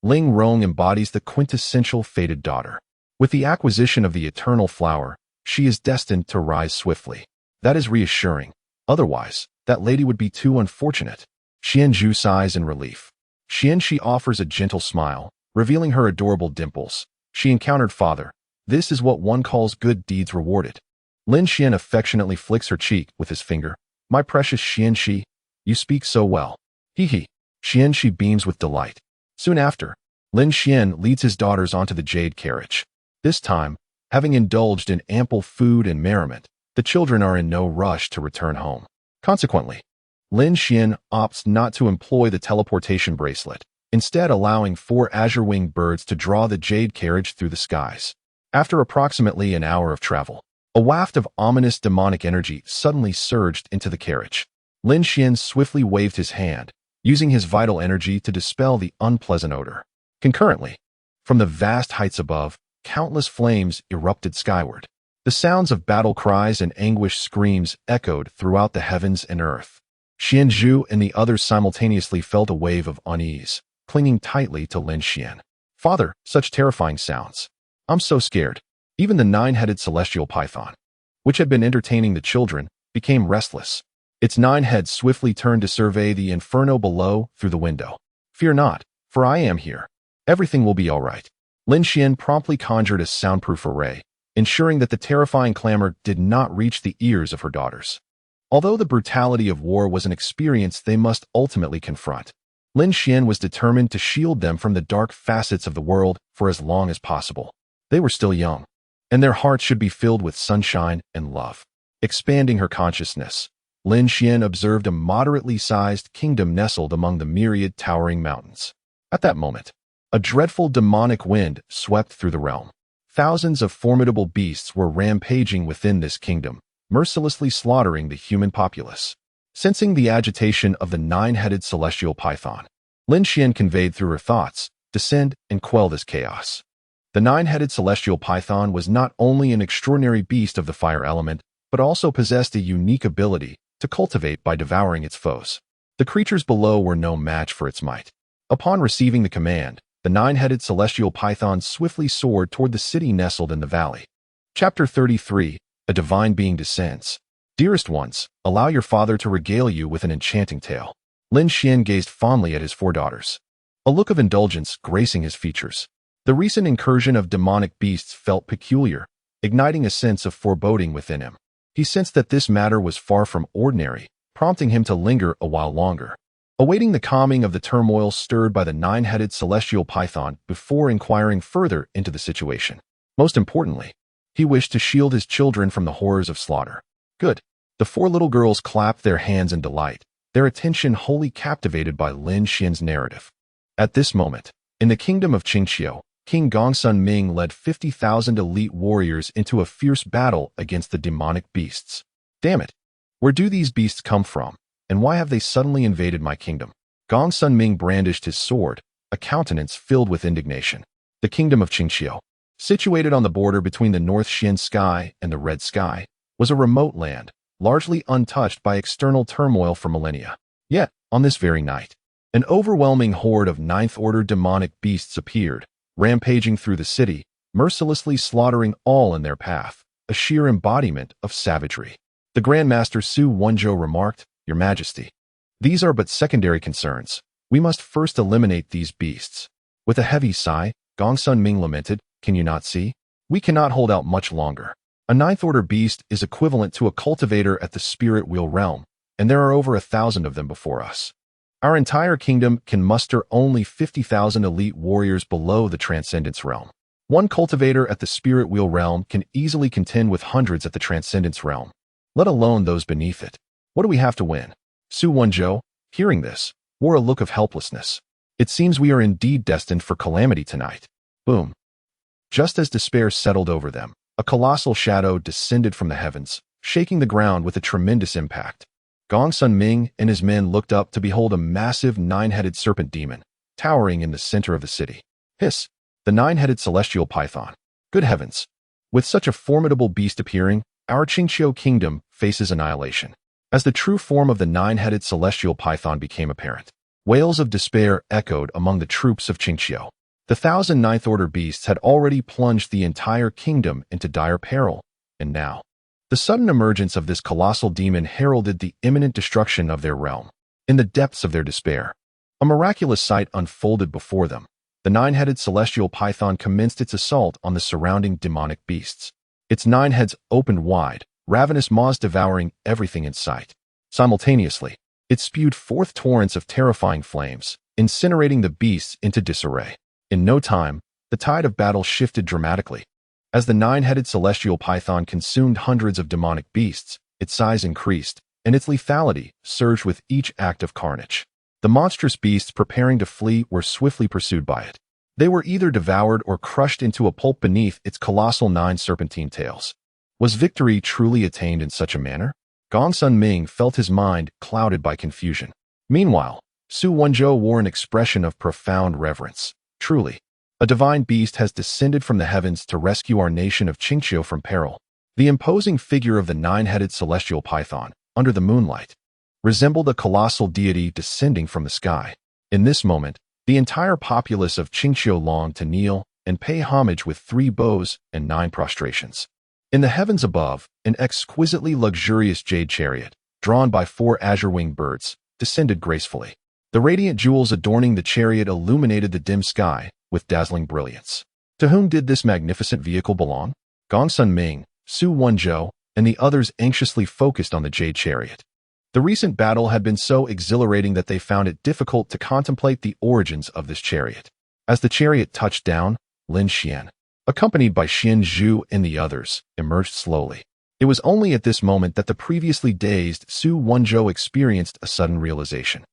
Ling Rong embodies the quintessential fated daughter. With the acquisition of the eternal flower, she is destined to rise swiftly. That is reassuring. Otherwise, that lady would be too unfortunate. Xianzhu sighs in relief. Xianxi offers a gentle smile, revealing her adorable dimples. She encountered father. This is what one calls good deeds rewarded. Lin Xian affectionately flicks her cheek with his finger. My precious Xianxi, you speak so well. Hee. Xianxi beams with delight. Soon after, Lin Xian leads his daughters onto the jade carriage. This time, having indulged in ample food and merriment, the children are in no rush to return home. Consequently, Lin Xian opts not to employ the teleportation bracelet, instead allowing 4 azure-winged birds to draw the jade carriage through the skies. After approximately an hour of travel, a waft of ominous demonic energy suddenly surged into the carriage. Lin Xian swiftly waved his hand, using his vital energy to dispel the unpleasant odor. Concurrently, from the vast heights above, countless flames erupted skyward. The sounds of battle cries and anguished screams echoed throughout the heavens and earth. Xianzhu and the others simultaneously felt a wave of unease, clinging tightly to Lin Xian. Father, such terrifying sounds. I'm so scared. Even the 9-headed celestial python, which had been entertaining the children, became restless. Its 9 heads swiftly turned to survey the inferno below through the window. Fear not, for I am here. Everything will be all right. Lin Xian promptly conjured a soundproof array, ensuring that the terrifying clamor did not reach the ears of her daughters. Although the brutality of war was an experience they must ultimately confront, Lin Xian was determined to shield them from the dark facets of the world for as long as possible. They were still young, and their hearts should be filled with sunshine and love. Expanding her consciousness, Lin Xian observed a moderately sized kingdom nestled among the myriad towering mountains. At that moment, a dreadful demonic wind swept through the realm. Thousands of formidable beasts were rampaging within this kingdom, mercilessly slaughtering the human populace. Sensing the agitation of the 9-headed celestial python, Lin Xian conveyed through her thoughts, descend and quell this chaos. The 9-headed celestial python was not only an extraordinary beast of the fire element, but also possessed a unique ability to cultivate by devouring its foes. The creatures below were no match for its might. Upon receiving the command, the 9-headed celestial python swiftly soared toward the city nestled in the valley. Chapter 33. A divine being descends. Dearest ones, allow your father to regale you with an enchanting tale. Lin Xian gazed fondly at his 4 daughters, a look of indulgence gracing his features. The recent incursion of demonic beasts felt peculiar, igniting a sense of foreboding within him. He sensed that this matter was far from ordinary, prompting him to linger a while longer, awaiting the calming of the turmoil stirred by the 9-headed celestial python before inquiring further into the situation. Most importantly, he wished to shield his children from the horrors of slaughter. Good. The 4 little girls clapped their hands in delight, their attention wholly captivated by Lin Xian's narrative. At this moment, in the kingdom of Qingqiu, King Gongsun Ming led 50,000 elite warriors into a fierce battle against the demonic beasts. Damn it! Where do these beasts come from, and why have they suddenly invaded my kingdom? Gongsun Ming brandished his sword, a countenance filled with indignation. The kingdom of Qingqiu, situated on the border between the North Xian Sky and the Red Sky, was a remote land, largely untouched by external turmoil for millennia. Yet, on this very night, an overwhelming horde of 9th-order demonic beasts appeared, rampaging through the city, mercilessly slaughtering all in their path, a sheer embodiment of savagery. The Grand Master Su Wenzhou remarked, Your Majesty, these are but secondary concerns. We must first eliminate these beasts. With a heavy sigh, Gongsun Ming lamented, Can you not see? We cannot hold out much longer. A 9th-order beast is equivalent to a cultivator at the spirit wheel realm, and there are over 1,000 of them before us. Our entire kingdom can muster only 50,000 elite warriors below the Transcendence realm. One cultivator at the spirit wheel realm can easily contend with hundreds at the Transcendence realm, let alone those beneath it. What do we have to win? Su Wonjo, hearing this, wore a look of helplessness. It seems we are indeed destined for calamity tonight. Boom. Just as despair settled over them, a colossal shadow descended from the heavens, shaking the ground with a tremendous impact. Gong Sun Ming and his men looked up to behold a massive nine-headed serpent demon, towering in the center of the city. Hiss! The nine-headed celestial python. Good heavens! With such a formidable beast appearing, our Qingqiu kingdom faces annihilation. As the true form of the nine-headed celestial python became apparent, wails of despair echoed among the troops of Qingqiu. The 1,000 ninth-order beasts had already plunged the entire kingdom into dire peril, and now, the sudden emergence of this colossal demon heralded the imminent destruction of their realm. In the depths of their despair, a miraculous sight unfolded before them. The nine-headed celestial python commenced its assault on the surrounding demonic beasts. Its 9 heads opened wide, ravenous maws devouring everything in sight. Simultaneously, it spewed forth torrents of terrifying flames, incinerating the beasts into disarray. In no time, the tide of battle shifted dramatically. As the nine-headed celestial python consumed hundreds of demonic beasts, its size increased, and its lethality surged with each act of carnage. The monstrous beasts preparing to flee were swiftly pursued by it. They were either devoured or crushed into a pulp beneath its colossal 9 serpentine tails. Was victory truly attained in such a manner? Gong Sun Ming felt his mind clouded by confusion. Meanwhile, Su Wonjo wore an expression of profound reverence. Truly, a divine beast has descended from the heavens to rescue our nation of Qingqiu from peril. The imposing figure of the nine-headed celestial python, under the moonlight, resembled a colossal deity descending from the sky. In this moment, the entire populace of Qingqiu longed to kneel and pay homage with 3 bows and 9 prostrations. In the heavens above, an exquisitely luxurious jade chariot, drawn by 4 azure-winged birds, descended gracefully. The radiant jewels adorning the chariot illuminated the dim sky with dazzling brilliance. To whom did this magnificent vehicle belong? Gong Sun Ming, Su Wonjo, and the others anxiously focused on the jade chariot. The recent battle had been so exhilarating that they found it difficult to contemplate the origins of this chariot. As the chariot touched down, Lin Xian, accompanied by Xian Zhu and the others, emerged slowly. It was only at this moment that the previously dazed Su Wonjo experienced a sudden realization.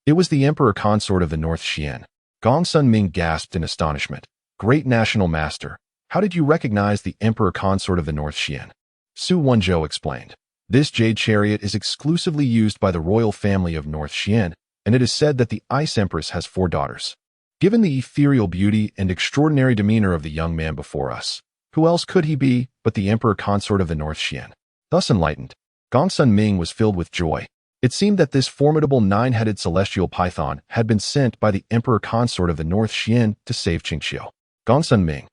It was the Emperor Consort of the North Xian. Gong Sun Ming gasped in astonishment. Great National Master, how did you recognize the Emperor Consort of the North Xian? Su Wonjo explained. This jade chariot is exclusively used by the royal family of North Xian, and it is said that the Ice Empress has 4 daughters. Given the ethereal beauty and extraordinary demeanor of the young man before us, who else could he be but the Emperor Consort of the North Xian? Thus enlightened, Gong Sun Ming was filled with joy. It seemed that this formidable 9-headed celestial python had been sent by the Emperor Consort of the North Xian to save Qingqiu. Gong Sun Ming,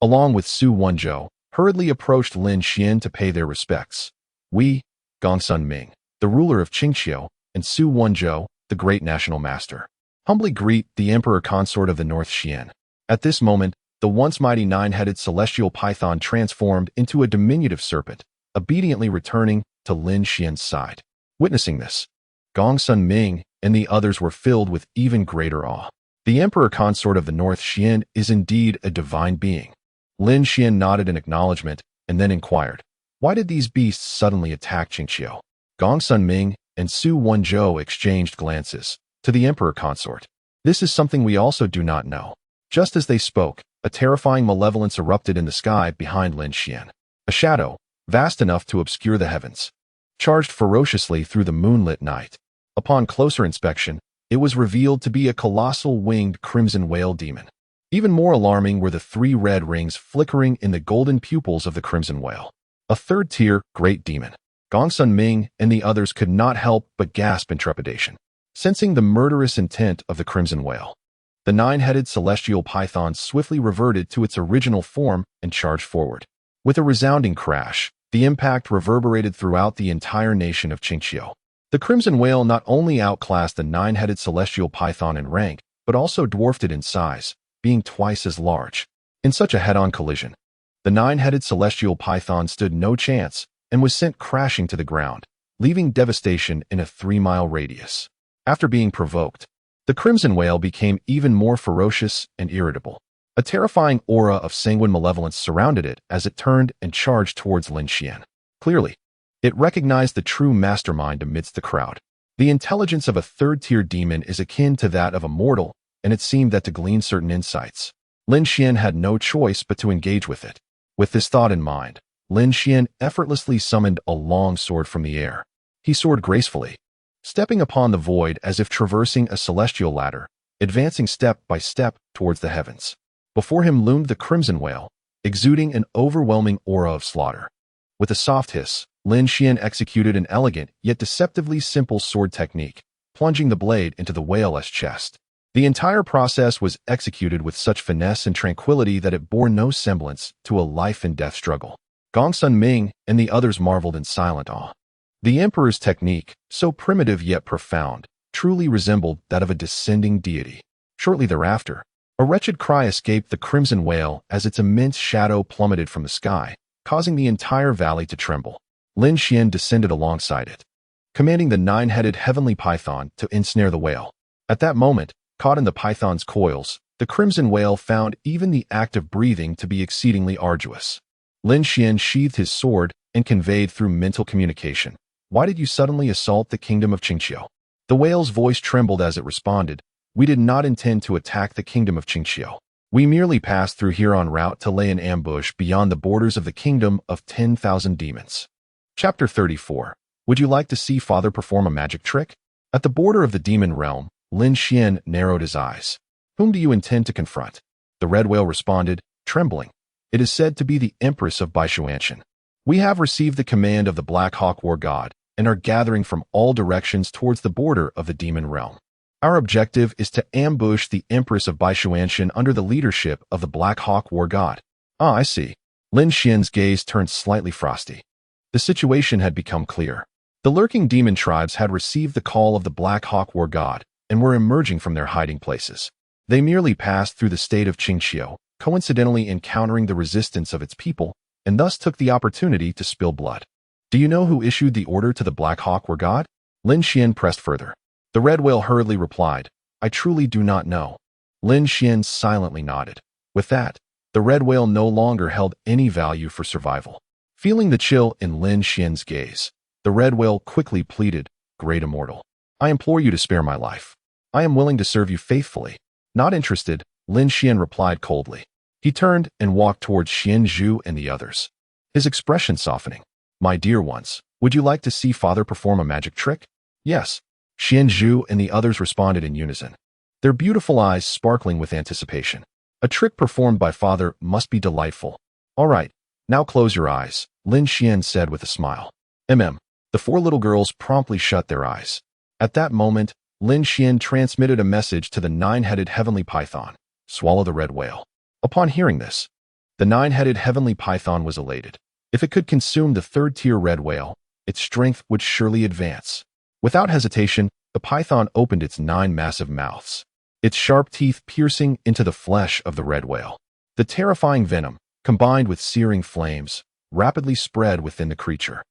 along with Su Wonjo, hurriedly approached Lin Xian to pay their respects. We, Gong Sun Ming, the ruler of Qingqiu, and Su Wonjo, the great national master, humbly greet the Emperor Consort of the North Xian. At this moment, the once mighty 9-headed celestial python transformed into a diminutive serpent, obediently returning to Lin Xian's side. Witnessing this, Gong Sun Ming and the others were filled with even greater awe. The Emperor Consort of the North Xian is indeed a divine being. Lin Xian nodded in acknowledgement and then inquired, why did these beasts suddenly attack Qingqiu? Gong Sun Ming and Su Wonjo exchanged glances. To the Emperor Consort, this is something we also do not know. Just as they spoke, a terrifying malevolence erupted in the sky behind Lin Xian. A shadow, vast enough to obscure the heavens, charged ferociously through the moonlit night. Upon closer inspection, it was revealed to be a colossal winged crimson whale demon. Even more alarming were the 3 red rings flickering in the golden pupils of the crimson whale. A third-tier great demon. Gong Sun Ming and the others could not help but gasp in trepidation, sensing the murderous intent of the crimson whale. The 9-headed celestial python swiftly reverted to its original form and charged forward. With a resounding crash, the impact reverberated throughout the entire nation of Qingqiu. The crimson whale not only outclassed the 9-headed celestial python in rank, but also dwarfed it in size, being twice as large. In such a head-on collision, the 9-headed celestial python stood no chance and was sent crashing to the ground, leaving devastation in a 3-mile radius. After being provoked, the crimson whale became even more ferocious and irritable. A terrifying aura of sanguine malevolence surrounded it as it turned and charged towards Lin Xian. Clearly, It recognized the true mastermind amidst the crowd. The intelligence of a third-tier demon is akin to that of a mortal, and it seemed that to glean certain insights, Lin Xian had no choice but to engage with it. With this thought in mind, Lin Xian effortlessly summoned a long sword from the air. He soared gracefully, stepping upon the void as if traversing a celestial ladder, advancing step by step towards the heavens. Before him loomed the crimson whale, exuding an overwhelming aura of slaughter. With a soft hiss, Lin Xian executed an elegant yet deceptively simple sword technique, plunging the blade into the whale's chest. The entire process was executed with such finesse and tranquility that it bore no semblance to a life-and-death struggle. Gong Sun Ming and the others marveled in silent awe. The emperor's technique, so primitive yet profound, truly resembled that of a descending deity. Shortly thereafter, a wretched cry escaped the crimson whale as its immense shadow plummeted from the sky, causing the entire valley to tremble. Lin Xian descended alongside it, commanding the nine-headed heavenly python to ensnare the whale. At that moment, caught in the python's coils, the crimson whale found even the act of breathing to be exceedingly arduous. Lin Xian sheathed his sword and conveyed through mental communication, "Why did you suddenly assault the kingdom of Qingqiu?" The whale's voice trembled as it responded, "We did not intend to attack the kingdom of Qingqiu. We merely passed through here en route to lay an ambush beyond the borders of the kingdom of 10,000 demons." Chapter 34. Would you like to see Father perform a magic trick? At the border of the demon realm, Lin Xian narrowed his eyes. "Whom do you intend to confront?" The red whale responded, trembling. "It is said to be the Empress of Baishuanshan. We have received the command of the Black Hawk War God and are gathering from all directions towards the border of the demon realm. Our objective is to ambush the Empress of Baishuanshan under the leadership of the Black Hawk War God." "Ah, I see." Lin Xian's gaze turned slightly frosty. The situation had become clear. The lurking demon tribes had received the call of the Black Hawk War God and were emerging from their hiding places. They merely passed through the state of Qingqiu, coincidentally encountering the resistance of its people, and thus took the opportunity to spill blood. "Do you know who issued the order to the Black Hawk War God?" Lin Xian pressed further. The red whale hurriedly replied, "I truly do not know." Lin Xian silently nodded. With that, the red whale no longer held any value for survival. Feeling the chill in Lin Xian's gaze, the red whale quickly pleaded, "Great Immortal, I implore you to spare my life. I am willing to serve you faithfully." "Not interested," Lin Xian replied coldly. He turned and walked towards Xian Zhu and the others, his expression softening. "My dear ones, would you like to see Father perform a magic trick?" "Yes." Xian Zhu and the others responded in unison, their beautiful eyes sparkling with anticipation. "A trick performed by Father must be delightful." "All right, now close your eyes," Lin Xian said with a smile. The four little girls promptly shut their eyes. At that moment, Lin Xian transmitted a message to the nine-headed heavenly python, "Swallow the red whale." Upon hearing this, the nine-headed heavenly python was elated. If it could consume the third-tier red whale, its strength would surely advance. Without hesitation, the python opened its 9 massive mouths, its sharp teeth piercing into the flesh of the red whale. The terrifying venom, combined with searing flames, rapidly spread within the creature.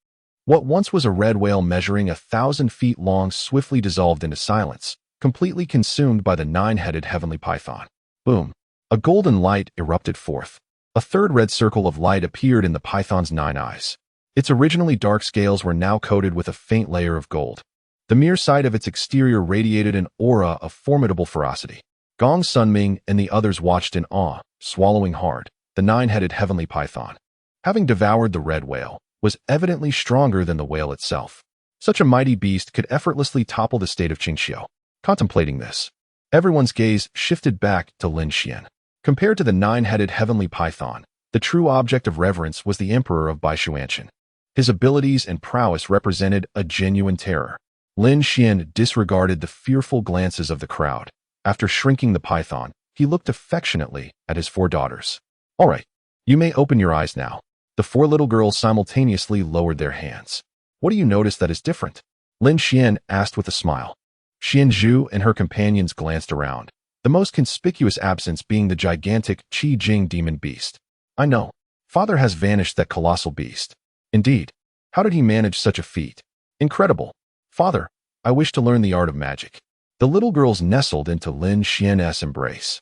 What once was a red whale measuring 1,000 feet long swiftly dissolved into silence, completely consumed by the nine-headed heavenly python. Boom! A golden light erupted forth. A third red circle of light appeared in the python's 9 eyes. Its originally dark scales were now coated with a faint layer of gold. The mere sight of its exterior radiated an aura of formidable ferocity. Gong Sunming and the others watched in awe, swallowing hard. The nine-headed heavenly python, having devoured the red whale, was evidently stronger than the whale itself. Such a mighty beast could effortlessly topple the state of Qingqiu. Contemplating this, everyone's gaze shifted back to Lin Xian. Compared to the nine-headed heavenly python, the true object of reverence was the emperor of Baishuanshan. His abilities and prowess represented a genuine terror. Lin Xian disregarded the fearful glances of the crowd. After shrinking the python, he looked affectionately at his 4 daughters. "All right, you may open your eyes now." The 4 little girls simultaneously lowered their hands. "What do you notice that is different?" Lin Xian asked with a smile. Xian Zhu and her companions glanced around, the most conspicuous absence being the gigantic Qi Jing demon beast. "I know. Father has vanished that colossal beast." "Indeed. How did he manage such a feat?" "Incredible. Father, I wish to learn the art of magic." The little girls nestled into Lin Xian's embrace,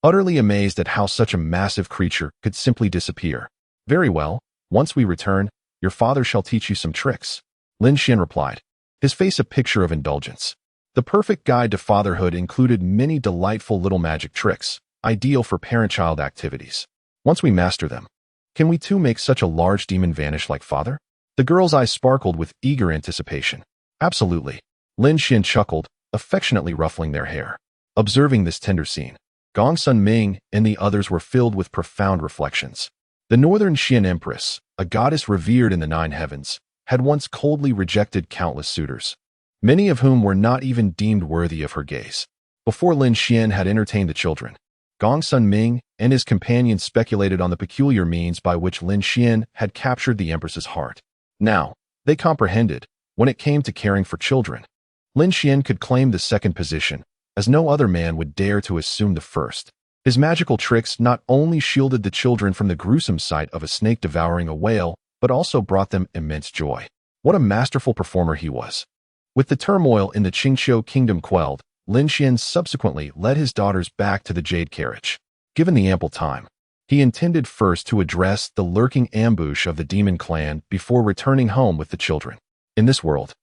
utterly amazed at how such a massive creature could simply disappear. "Very well. Once we return, your father shall teach you some tricks. Lin Xian replied, his face a picture of indulgence. The perfect guide to fatherhood included many delightful little magic tricks, ideal for parent-child activities. Once we master them, can we too make such a large demon vanish like father? The girl's eyes sparkled with eager anticipation. Absolutely. Lin Xian chuckled, affectionately ruffling their hair. Observing this tender scene, Gong Sun Ming and the others were filled with profound reflections. The northern Xian Empress, a goddess revered in the 9 heavens, had once coldly rejected countless suitors, many of whom were not even deemed worthy of her gaze. Before Lin Xian had entertained the children, Gong Sun Ming and his companions speculated on the peculiar means by which Lin Xian had captured the Empress's heart. Now, they comprehended, when it came to caring for children, Lin Xian could claim the second position, as no other man would dare to assume the first. His magical tricks not only shielded the children from the gruesome sight of a snake devouring a whale, but also brought them immense joy. What a masterful performer he was. With the turmoil in the Qingqiu kingdom quelled, Lin Xian subsequently led his daughters back to the jade carriage. Given the ample time, he intended first to address the lurking ambush of the demon clan before returning home with the children. In this world,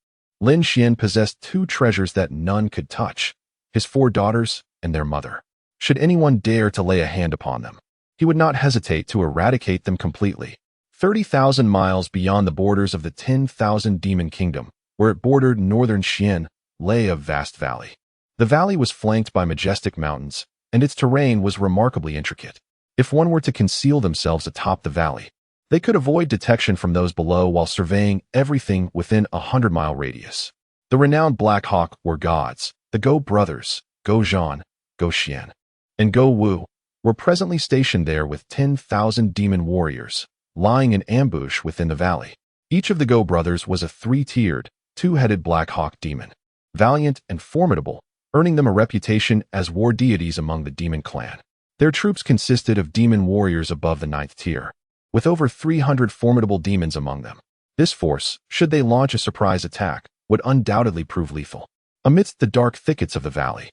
Lin Xian possessed 2 treasures that none could touch, his 4 daughters and their mother. Should anyone dare to lay a hand upon them, he would not hesitate to eradicate them completely. 30,000 miles beyond the borders of the 10,000 demon kingdom, where it bordered northern Xian, lay a vast valley. The valley was flanked by majestic mountains, and its terrain was remarkably intricate. If one were to conceal themselves atop the valley, they could avoid detection from those below while surveying everything within a 100-mile radius. The renowned Black Hawk were gods. The Go brothers, Go Zhan, Go Xian, and Go Wu, were presently stationed there with 10,000 demon warriors, lying in ambush within the valley. Each of the Go brothers was a 3-tiered, 2-headed Black Hawk demon, valiant and formidable, earning them a reputation as war deities among the demon clan. Their troops consisted of demon warriors above the 9th tier, with over 300 formidable demons among them. This force, should they launch a surprise attack, would undoubtedly prove lethal. Amidst the dark thickets of the valley,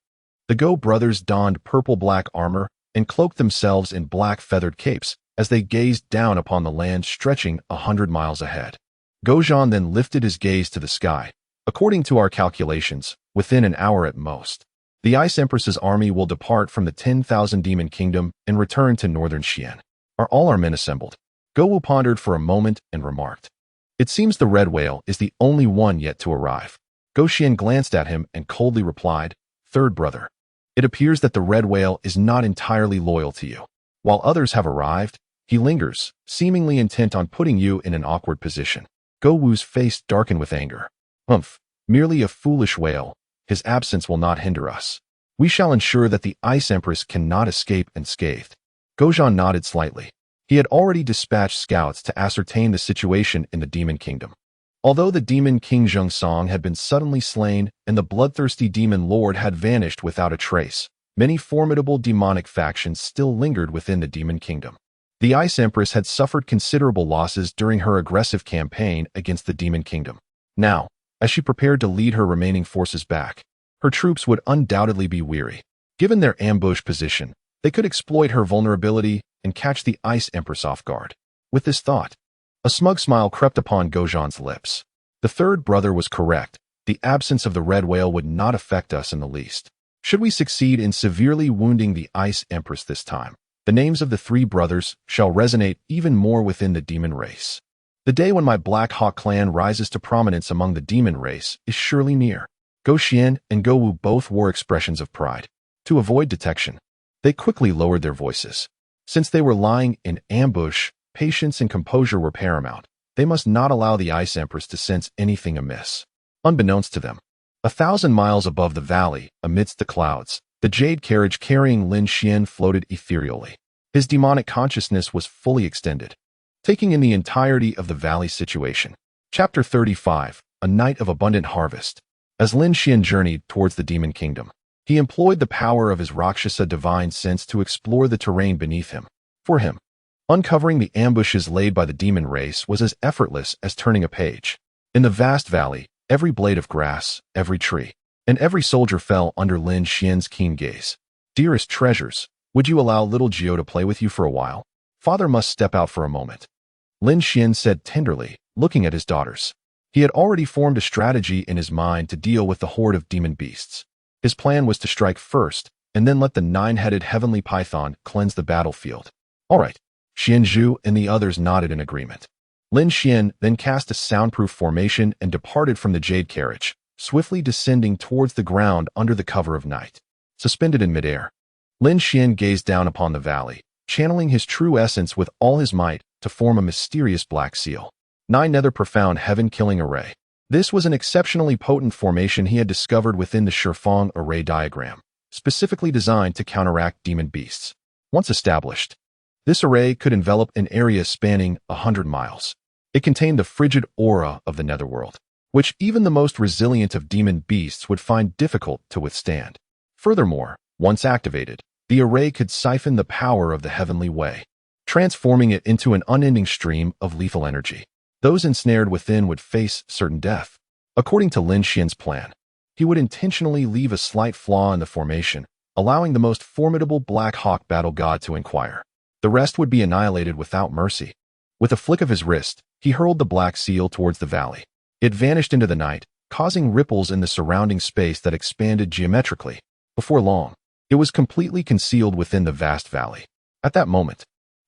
the Go brothers donned purple-black armor and cloaked themselves in black feathered capes as they gazed down upon the land stretching 100 miles ahead. Go Zhan then lifted his gaze to the sky. According to our calculations, within an hour at most, the Ice Empress's army will depart from the 10,000 demon kingdom and return to northern Xian. Are all our men assembled? Go Wu pondered for a moment and remarked, it seems the red whale is the only one yet to arrive. Go Xian glanced at him and coldly replied, third brother, it appears that the red whale is not entirely loyal to you. While others have arrived, he lingers, seemingly intent on putting you in an awkward position. Go Wu's face darkened with anger. Merely a foolish whale. His absence will not hinder us. We shall ensure that the Ice Empress cannot escape unscathed. Go Zhan nodded slightly. He had already dispatched scouts to ascertain the situation in the Demon Kingdom. Although the demon King Zhengsong had been suddenly slain and the bloodthirsty demon lord had vanished without a trace, many formidable demonic factions still lingered within the Demon Kingdom. The Ice Empress had suffered considerable losses during her aggressive campaign against the Demon Kingdom. Now, as she prepared to lead her remaining forces back, her troops would undoubtedly be weary. Given their ambush position, they could exploit her vulnerability and catch the Ice Empress off guard. With this thought, a smug smile crept upon Go Zhan's lips. The third brother was correct. The absence of the red whale would not affect us in the least. Should we succeed in severely wounding the Ice Empress this time, the names of the 3 brothers shall resonate even more within the demon race. The day when my Black Hawk clan rises to prominence among the demon race is surely near. Go Xian and Go Wu both wore expressions of pride. To avoid detection, they quickly lowered their voices. Since they were lying in ambush, patience and composure were paramount. They must not allow the Ice Empress to sense anything amiss. Unbeknownst to them, 1,000 miles above the valley, amidst the clouds, the jade carriage carrying Lin Xian floated ethereally. His demonic consciousness was fully extended, taking in the entirety of the valley's situation. Chapter 35, A Night of Abundant Harvest. As Lin Xian journeyed towards the Demon Kingdom, he employed the power of his Rakshasa divine sense to explore the terrain beneath him. For him, uncovering the ambushes laid by the demon race was as effortless as turning a page. In the vast valley, every blade of grass, every tree, and every soldier fell under Lin Xian's keen gaze. Dearest treasures, would you allow little Gio to play with you for a while? Father must step out for a moment. Lin Xian said tenderly, looking at his daughters. He had already formed a strategy in his mind to deal with the horde of demon beasts. His plan was to strike first, and then let the nine-headed heavenly python cleanse the battlefield. All right. Xian Zhu and the others nodded in agreement. Lin Xian then cast a soundproof formation and departed from the jade carriage, swiftly descending towards the ground under the cover of night. Suspended in midair, Lin Xian gazed down upon the valley, channeling his true essence with all his might to form a mysterious black seal. 9 Nether Profound Heaven-Killing Array. This was an exceptionally potent formation he had discovered within the Shifeng array diagram, specifically designed to counteract demon beasts. Once established, this array could envelop an area spanning 100 miles. It contained the frigid aura of the netherworld, which even the most resilient of demon beasts would find difficult to withstand. Furthermore, once activated, the array could siphon the power of the heavenly way, transforming it into an unending stream of lethal energy. Those ensnared within would face certain death. According to Lin Xian's plan, he would intentionally leave a slight flaw in the formation, allowing the most formidable Black Hawk battle god to inquire. The rest would be annihilated without mercy. With a flick of his wrist, he hurled the black seal towards the valley. It vanished into the night, causing ripples in the surrounding space that expanded geometrically. Before long, it was completely concealed within the vast valley. At that moment,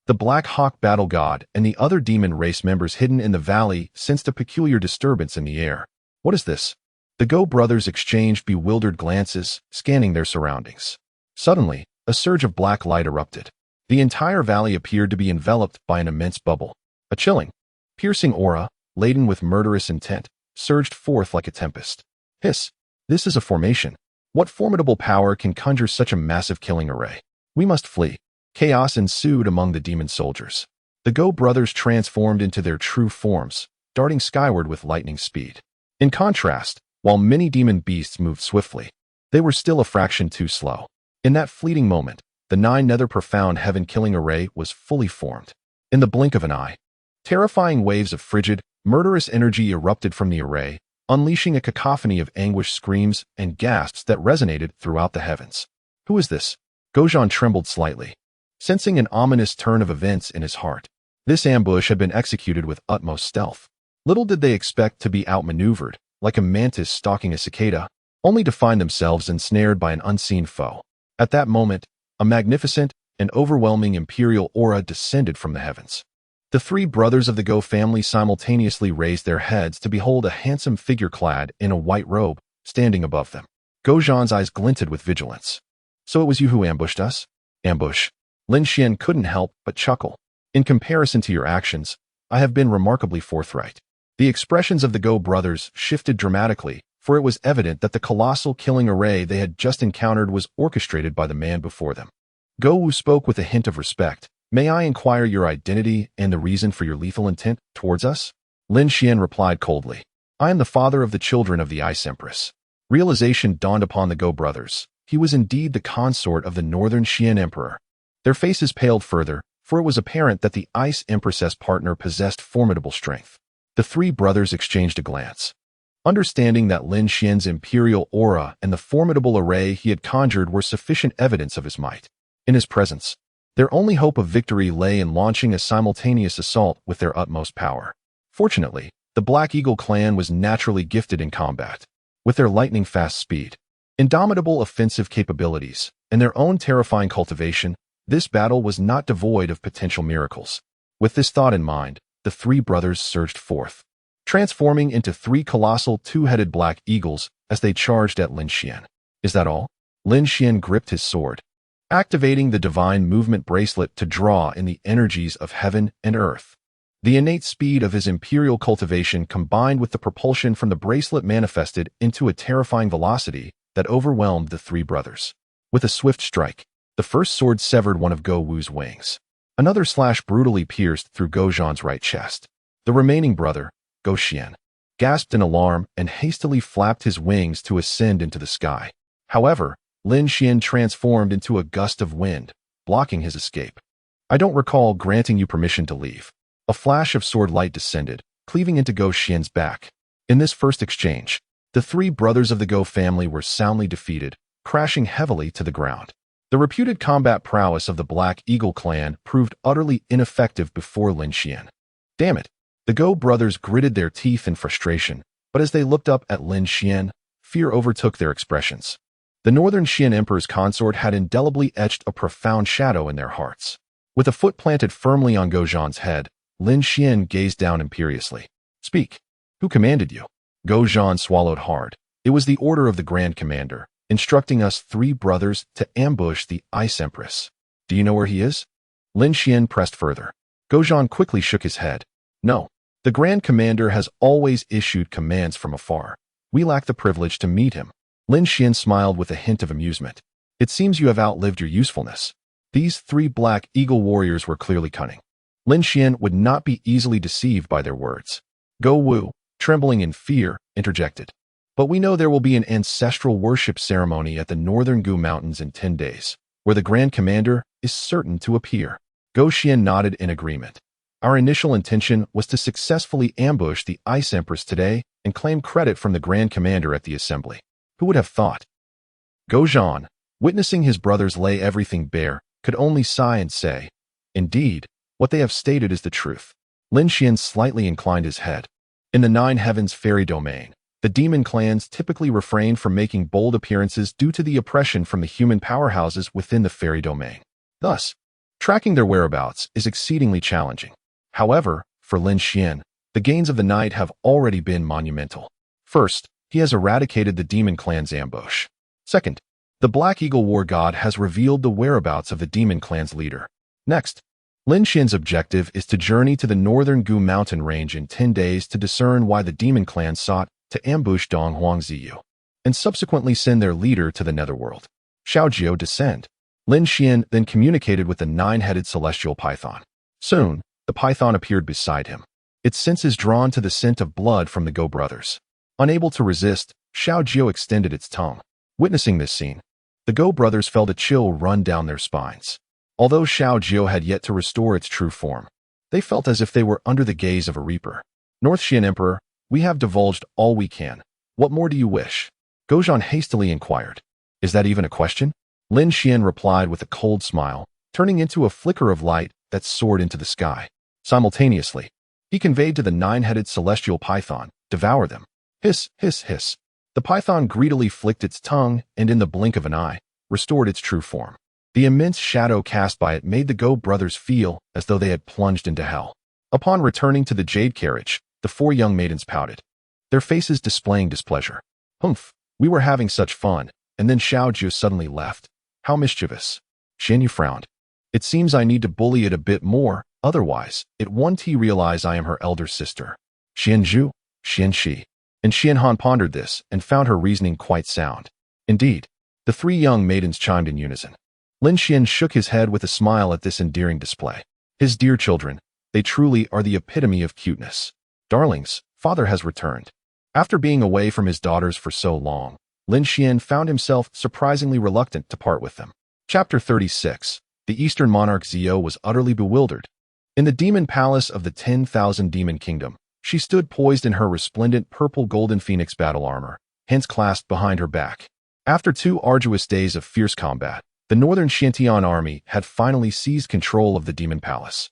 the Black Hawk battle god and the other demon race members hidden in the valley sensed a peculiar disturbance in the air. What is this? The Go brothers exchanged bewildered glances, scanning their surroundings. Suddenly, a surge of black light erupted. The entire valley appeared to be enveloped by an immense bubble. A chilling, piercing aura, laden with murderous intent, surged forth like a tempest. Hiss! This is a formation. What formidable power can conjure such a massive killing array? We must flee. Chaos ensued among the demon soldiers. The Go brothers transformed into their true forms, darting skyward with lightning speed. In contrast, while many demon beasts moved swiftly, they were still a fraction too slow. In that fleeting moment, the 9 Nether Profound Heaven-Killing Array was fully formed. In the blink of an eye, terrifying waves of frigid, murderous energy erupted from the array, unleashing a cacophony of anguished screams and gasps that resonated throughout the heavens. Who is this? Gozhan trembled slightly, sensing an ominous turn of events in his heart. This ambush had been executed with utmost stealth. Little did they expect to be outmaneuvered, like a mantis stalking a cicada, only to find themselves ensnared by an unseen foe. At that moment, a magnificent and overwhelming imperial aura descended from the heavens. The 3 brothers of the Go family simultaneously raised their heads to behold a handsome figure clad in a white robe standing above them. Gozhan's eyes glinted with vigilance. So it was you who ambushed us? Ambush. Lin Xian couldn't help but chuckle. In comparison to your actions, I have been remarkably forthright. The expressions of the Go brothers shifted dramatically, for it was evident that the colossal killing array they had just encountered was orchestrated by the man before them. Go Wu spoke with a hint of respect. May I inquire your identity and the reason for your lethal intent towards us? Lin Xian replied coldly. I am the father of the children of the Ice Empress. Realization dawned upon the Go brothers. He was indeed the consort of the Northern Xian Emperor. Their faces paled further, for it was apparent that the Ice Empress's partner possessed formidable strength. The 3 brothers exchanged a glance. Understanding that Lin Xian's imperial aura and the formidable array he had conjured were sufficient evidence of his might. In his presence, their only hope of victory lay in launching a simultaneous assault with their utmost power. Fortunately, the Black Eagle clan was naturally gifted in combat. With their lightning-fast speed, indomitable offensive capabilities, and their own terrifying cultivation, this battle was not devoid of potential miracles. With this thought in mind, the 3 brothers surged forth, transforming into 3 colossal 2-headed black eagles as they charged at Lin Xian. Is that all? Lin Xian gripped his sword, activating the divine movement bracelet to draw in the energies of heaven and earth. The innate speed of his imperial cultivation combined with the propulsion from the bracelet manifested into a terrifying velocity that overwhelmed the 3 brothers. With a swift strike, the first sword severed one of Go Wu's wings. Another slash brutally pierced through Gozhan's right chest. The remaining brother, Go Xian, gasped in alarm and hastily flapped his wings to ascend into the sky. However, Lin Xian transformed into a gust of wind, blocking his escape. I don't recall granting you permission to leave. A flash of sword light descended, cleaving into Go Xian's back. In this first exchange, the 3 brothers of the Go family were soundly defeated, crashing heavily to the ground. The reputed combat prowess of the Black Eagle clan proved utterly ineffective before Lin Xian. Damn it. The Go brothers gritted their teeth in frustration, but as they looked up at Lin Xian, fear overtook their expressions. The Northern Xian Emperor's consort had indelibly etched a profound shadow in their hearts. With a foot planted firmly on Go Zhan's head, Lin Xian gazed down imperiously. Speak. Who commanded you? Go Zhan swallowed hard. It was the order of the Grand Commander, instructing us 3 brothers to ambush the Ice Empress. Do you know where he is? Lin Xian pressed further. Go Zhan quickly shook his head. No. The Grand Commander has always issued commands from afar. We lack the privilege to meet him. Lin Xian smiled with a hint of amusement. It seems you have outlived your usefulness. These 3 Black Eagle warriors were clearly cunning. Lin Xian would not be easily deceived by their words. Go Wu, trembling in fear, interjected. But we know there will be an ancestral worship ceremony at the Northern Gu Mountains in 10 days, where the Grand Commander is certain to appear. Go Xian nodded in agreement. Our initial intention was to successfully ambush the Ice Empress today and claim credit from the Grand Commander at the assembly. Who would have thought? Go Zhan, witnessing his brothers lay everything bare, could only sigh and say, Indeed, what they have stated is the truth. Lin Xian slightly inclined his head. In the 9 Heavens fairy domain, the demon clans typically refrain from making bold appearances due to the oppression from the human powerhouses within the fairy domain. Thus, tracking their whereabouts is exceedingly challenging. However, for Lin Xian, the gains of the night have already been monumental. First, he has eradicated the demon clan's ambush. Second, the Black Eagle War God has revealed the whereabouts of the demon clan's leader. Next, Lin Xian's objective is to journey to the Northern Gu mountain range in 10 days to discern why the demon clan sought to ambush Dong Huang Ziyu, and subsequently send their leader to the netherworld. Xiao Jiu descend. Lin Xian then communicated with the 9-headed celestial python. Soon, the python appeared beside him. Its senses drawn to the scent of blood from the Go brothers. Unable to resist, Xiao Jiu extended its tongue. Witnessing this scene, the Go brothers felt a chill run down their spines. Although Xiao Jiu had yet to restore its true form, they felt as if they were under the gaze of a reaper. North Xian Emperor, we have divulged all we can. What more do you wish? Go Zhan hastily inquired. Is that even a question? Lin Xian replied with a cold smile, turning into a flicker of light that soared into the sky. Simultaneously, he conveyed to the 9-headed celestial python, devour them. Hiss, hiss, hiss. The python greedily flicked its tongue and in the blink of an eye, restored its true form. The immense shadow cast by it made the Go brothers feel as though they had plunged into hell. Upon returning to the jade carriage, the 4 young maidens pouted, their faces displaying displeasure. Humph, we were having such fun, and then Xiao Jiu suddenly left. How mischievous. Xian Yu frowned. It seems I need to bully it a bit more, otherwise, it won't realize I am her elder sister. Xian Zhu, Xian Shi. And Xian Han pondered this and found her reasoning quite sound. Indeed, the 3 young maidens chimed in unison. Lin Xian shook his head with a smile at this endearing display. His dear children, they truly are the epitome of cuteness. Darlings, father has returned. After being away from his daughters for so long, Lin Xian found himself surprisingly reluctant to part with them. Chapter 36. The Eastern monarch Zio was utterly bewildered. In the demon palace of the 10,000 demon kingdom, she stood poised in her resplendent purple golden phoenix battle armor, hands clasped behind her back. After 2 arduous days of fierce combat, the Northern Xiantian army had finally seized control of the demon palace.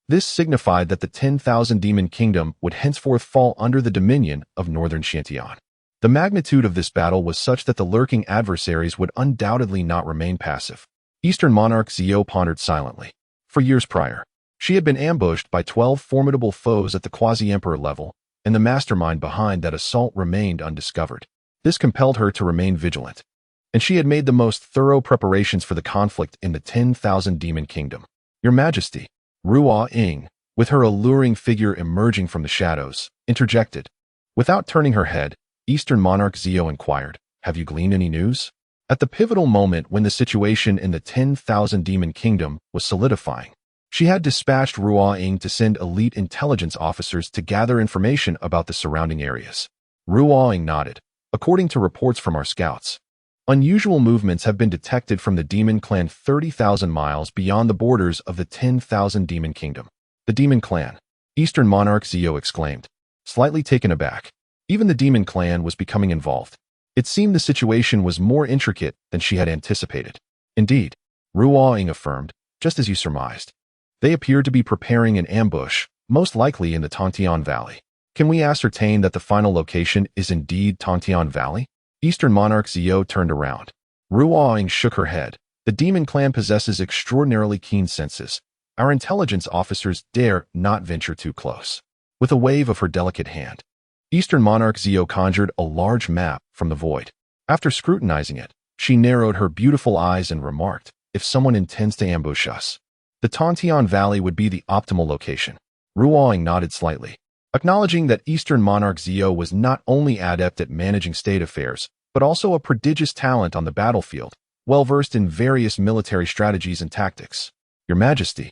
This signified that the 10,000 demon kingdom would henceforth fall under the dominion of Northern Xiantian. The magnitude of this battle was such that the lurking adversaries would undoubtedly not remain passive. Eastern monarch Zio pondered silently. For years prior, she had been ambushed by 12 formidable foes at the quasi-emperor level, and the mastermind behind that assault remained undiscovered. This compelled her to remain vigilant, and she had made the most thorough preparations for the conflict in the 10,000 demon kingdom. Your Majesty, Ruo Ying, with her alluring figure emerging from the shadows, interjected. Without turning her head, Eastern monarch Zio inquired, have you gleaned any news? At the pivotal moment when the situation in the 10,000 demon kingdom was solidifying, she had dispatched Ruo Ying to send elite intelligence officers to gather information about the surrounding areas. Ruo Ying nodded. According to reports from our scouts, unusual movements have been detected from the demon clan 30,000 miles beyond the borders of the 10,000 demon kingdom. The demon clan, Eastern monarch Zio exclaimed, slightly taken aback. Even the demon clan was becoming involved. It seemed the situation was more intricate than she had anticipated. Indeed, Ruo Ying affirmed, just as you surmised. They appeared to be preparing an ambush, most likely in the Tongtian Valley. Can we ascertain that the final location is indeed Tongtian Valley? Eastern Monarch Zio turned around. Ruoing shook her head. The demon clan possesses extraordinarily keen senses. Our intelligence officers dare not venture too close. With a wave of her delicate hand, Eastern Monarch Zio conjured a large map from the void. After scrutinizing it, she narrowed her beautiful eyes and remarked, if someone intends to ambush us, the Tongtian Valley would be the optimal location. Ruoing nodded slightly, acknowledging that Eastern Monarch Zio was not only adept at managing state affairs, but also a prodigious talent on the battlefield, well-versed in various military strategies and tactics. Your Majesty,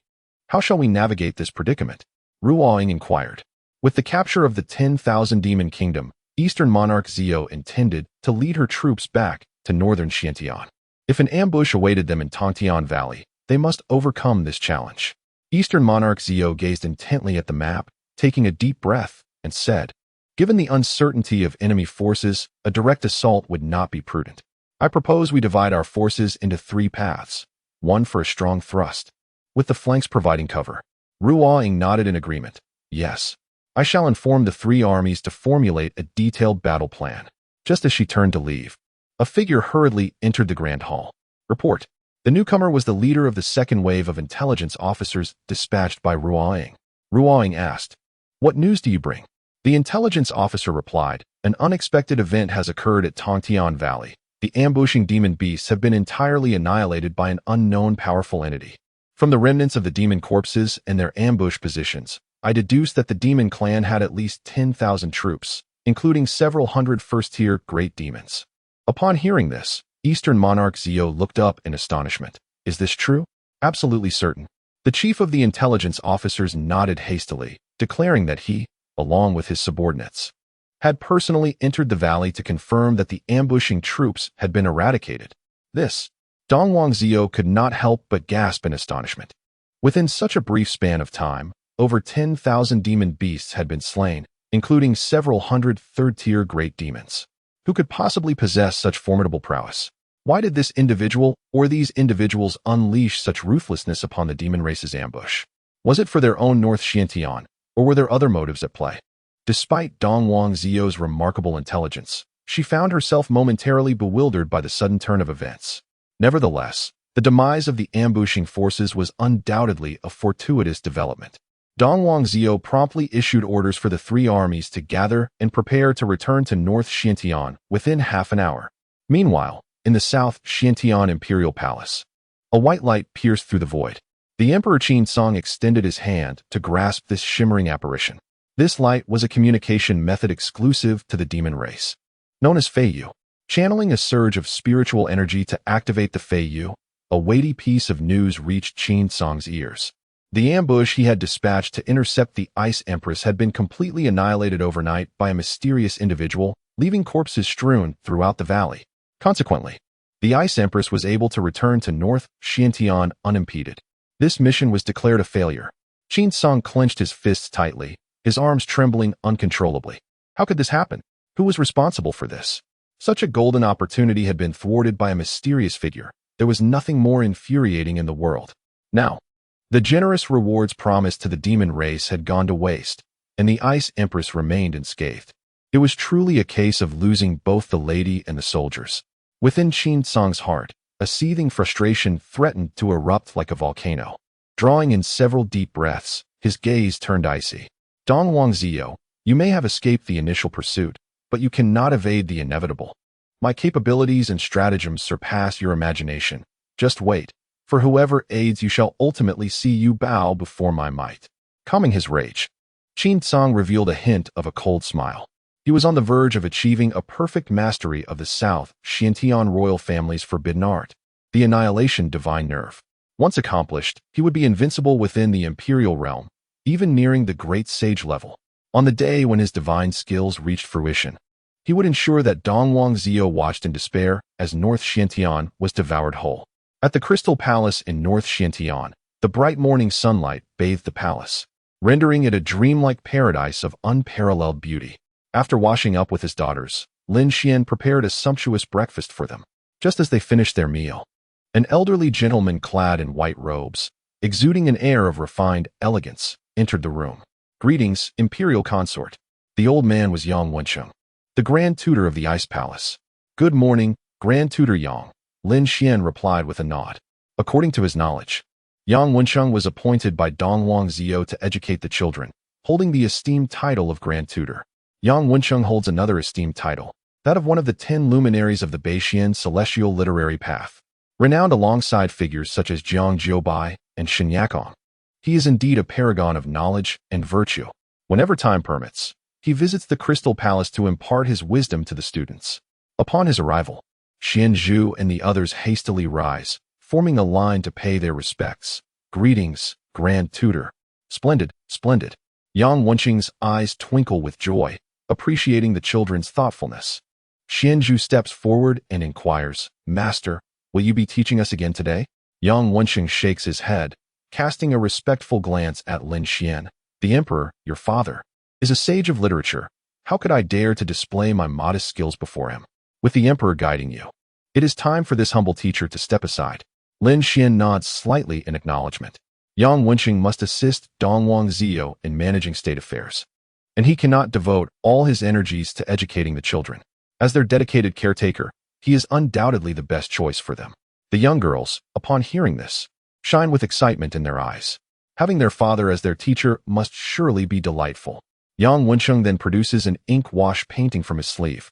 how shall we navigate this predicament? Ruoing inquired. With the capture of the 10,000 Demon Kingdom, Eastern Monarch Zio intended to lead her troops back to northern Xiantian. If an ambush awaited them in Tongtian Valley, they must overcome this challenge. Eastern Monarch Zio gazed intently at the map, taking a deep breath, and said, given the uncertainty of enemy forces, a direct assault would not be prudent. I propose we divide our forces into 3 paths, one for a strong thrust, with the flanks providing cover. Ruoing nodded in agreement. Yes. I shall inform the 3 armies to formulate a detailed battle plan. Just as she turned to leave, a figure hurriedly entered the Grand Hall. Report. The newcomer was the leader of the second wave of intelligence officers dispatched by Ruoing. Ruoing asked, what news do you bring? The intelligence officer replied, an unexpected event has occurred at Tongtian Valley. The ambushing demon beasts have been entirely annihilated by an unknown powerful entity. From the remnants of the demon corpses and their ambush positions, I deduced that the demon clan had at least 10,000 troops, including several hundred first-tier great demons. Upon hearing this, Eastern Monarch Zio looked up in astonishment. Is this true? Absolutely certain. The chief of the intelligence officers nodded hastily, declaring that he, along with his subordinates, had personally entered the valley to confirm that the ambushing troops had been eradicated. This, Dongwang Zio could not help but gasp in astonishment. Within such a brief span of time, over 10,000 demon beasts had been slain, including several hundred third-tier great demons. Who could possibly possess such formidable prowess? Why did this individual or these individuals unleash such ruthlessness upon the demon race's ambush? Was it for their own North Xiantian, or were there other motives at play? Despite Dongwang Zio's remarkable intelligence, she found herself momentarily bewildered by the sudden turn of events. Nevertheless, the demise of the ambushing forces was undoubtedly a fortuitous development. Dongwang Zio promptly issued orders for the 3 armies to gather and prepare to return to North Xiantian within half an hour. Meanwhile, in the South Xiantian Imperial Palace, a white light pierced through the void. The Emperor Qin Song extended his hand to grasp this shimmering apparition. This light was a communication method exclusive to the demon race, known as Feiyu. Channeling a surge of spiritual energy to activate the Feiyu, a weighty piece of news reached Qin Song's ears. The ambush he had dispatched to intercept the Ice Empress had been completely annihilated overnight by a mysterious individual, leaving corpses strewn throughout the valley. Consequently, the Ice Empress was able to return to North Xiantian unimpeded. This mission was declared a failure. Qin Song clenched his fists tightly, his arms trembling uncontrollably. How could this happen? Who was responsible for this? Such a golden opportunity had been thwarted by a mysterious figure. There was nothing more infuriating in the world. Now, the generous rewards promised to the demon race had gone to waste, and the Ice Empress remained unscathed. It was truly a case of losing both the lady and the soldiers. Within Qin Song's heart, a seething frustration threatened to erupt like a volcano. Drawing in several deep breaths, his gaze turned icy. Dongwang Zio, you may have escaped the initial pursuit, but you cannot evade the inevitable. My capabilities and stratagems surpass your imagination. Just wait, for whoever aids you shall ultimately see you bow before my might. Calming his rage, Qin Song revealed a hint of a cold smile. He was on the verge of achieving a perfect mastery of the South Xiantian royal family's forbidden art, the annihilation divine nerve. Once accomplished, he would be invincible within the imperial realm, even nearing the great sage level. On the day when his divine skills reached fruition, he would ensure that Dongwang Zio watched in despair as North Xiantian was devoured whole. At the Crystal Palace in North Xiantian, the bright morning sunlight bathed the palace, rendering it a dreamlike paradise of unparalleled beauty. After washing up with his daughters, Lin Xian prepared a sumptuous breakfast for them. Just as they finished their meal, an elderly gentleman clad in white robes, exuding an air of refined elegance, entered the room. Greetings, Imperial Consort. The old man was Yang Wensheng, the Grand Tutor of the Ice Palace. Good morning, Grand Tutor Yang, Lin Xian replied with a nod. According to his knowledge, Yang Wensheng was appointed by Dongwang Ziyou to educate the children, holding the esteemed title of Grand Tutor. Yang Wensheng holds another esteemed title, that of one of the 10 luminaries of the Beixian celestial literary path, renowned alongside figures such as Jiang Jiubai and Shen Yakong. He is indeed a paragon of knowledge and virtue. Whenever time permits, he visits the Crystal Palace to impart his wisdom to the students. Upon his arrival, Xian Zhu and the others hastily rise, forming a line to pay their respects. Greetings, Grand Tutor. Splendid, splendid. Yang Wensheng's eyes twinkle with joy, appreciating the children's thoughtfulness. Xian Zhu steps forward and inquires, Master, will you be teaching us again today? Yang Wensheng shakes his head, casting a respectful glance at Lin Xian. The Emperor, your father, is a sage of literature. How could I dare to display my modest skills before him? With the Emperor guiding you, it is time for this humble teacher to step aside. Lin Xian nods slightly in acknowledgement. Yang Wensheng must assist Dongwang Ziyou in managing state affairs, and he cannot devote all his energies to educating the children. As their dedicated caretaker, he is undoubtedly the best choice for them. The young girls, upon hearing this, shine with excitement in their eyes. Having their father as their teacher must surely be delightful. Yang Wensheng then produces an ink wash painting from his sleeve,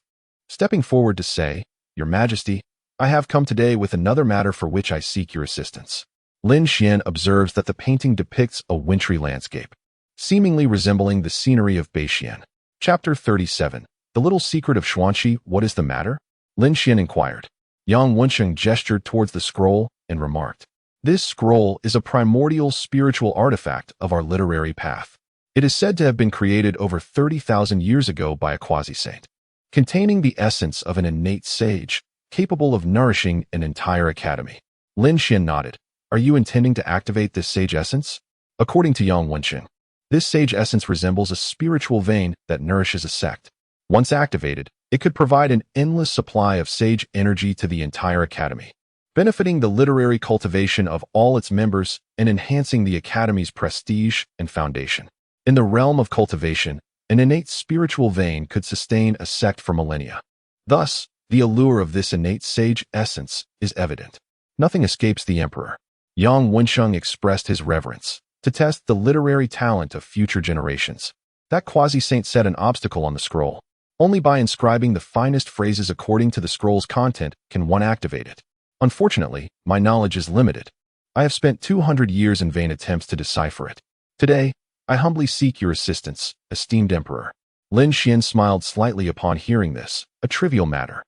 stepping forward to say, Your Majesty, I have come today with another matter for which I seek your assistance. Lin Xian observes that the painting depicts a wintry landscape, seemingly resembling the scenery of Beixian. Chapter 37. The Little Secret of Xuanxi. What is the matter? Lin Xian inquired. Yang Wensheng gestured towards the scroll and remarked, This scroll is a primordial spiritual artifact of our literary path. It is said to have been created over 30,000 years ago by a quasi-saint, containing the essence of an innate sage, capable of nourishing an entire academy. Lin Xian nodded. Are you intending to activate this sage essence? According to Yang Wensheng, this sage essence resembles a spiritual vein that nourishes a sect. Once activated, it could provide an endless supply of sage energy to the entire academy, benefiting the literary cultivation of all its members and enhancing the academy's prestige and foundation. In the realm of cultivation, an innate spiritual vein could sustain a sect for millennia. Thus, the allure of this innate sage essence is evident. Nothing escapes the Emperor. Yang Wensheng expressed his reverence to test the literary talent of future generations. That quasi-saint set an obstacle on the scroll. Only by inscribing the finest phrases according to the scroll's content can one activate it. Unfortunately, my knowledge is limited. I have spent 200 years in vain attempts to decipher it. Today, I humbly seek your assistance, esteemed Emperor. Lin Xian smiled slightly upon hearing this, a trivial matter.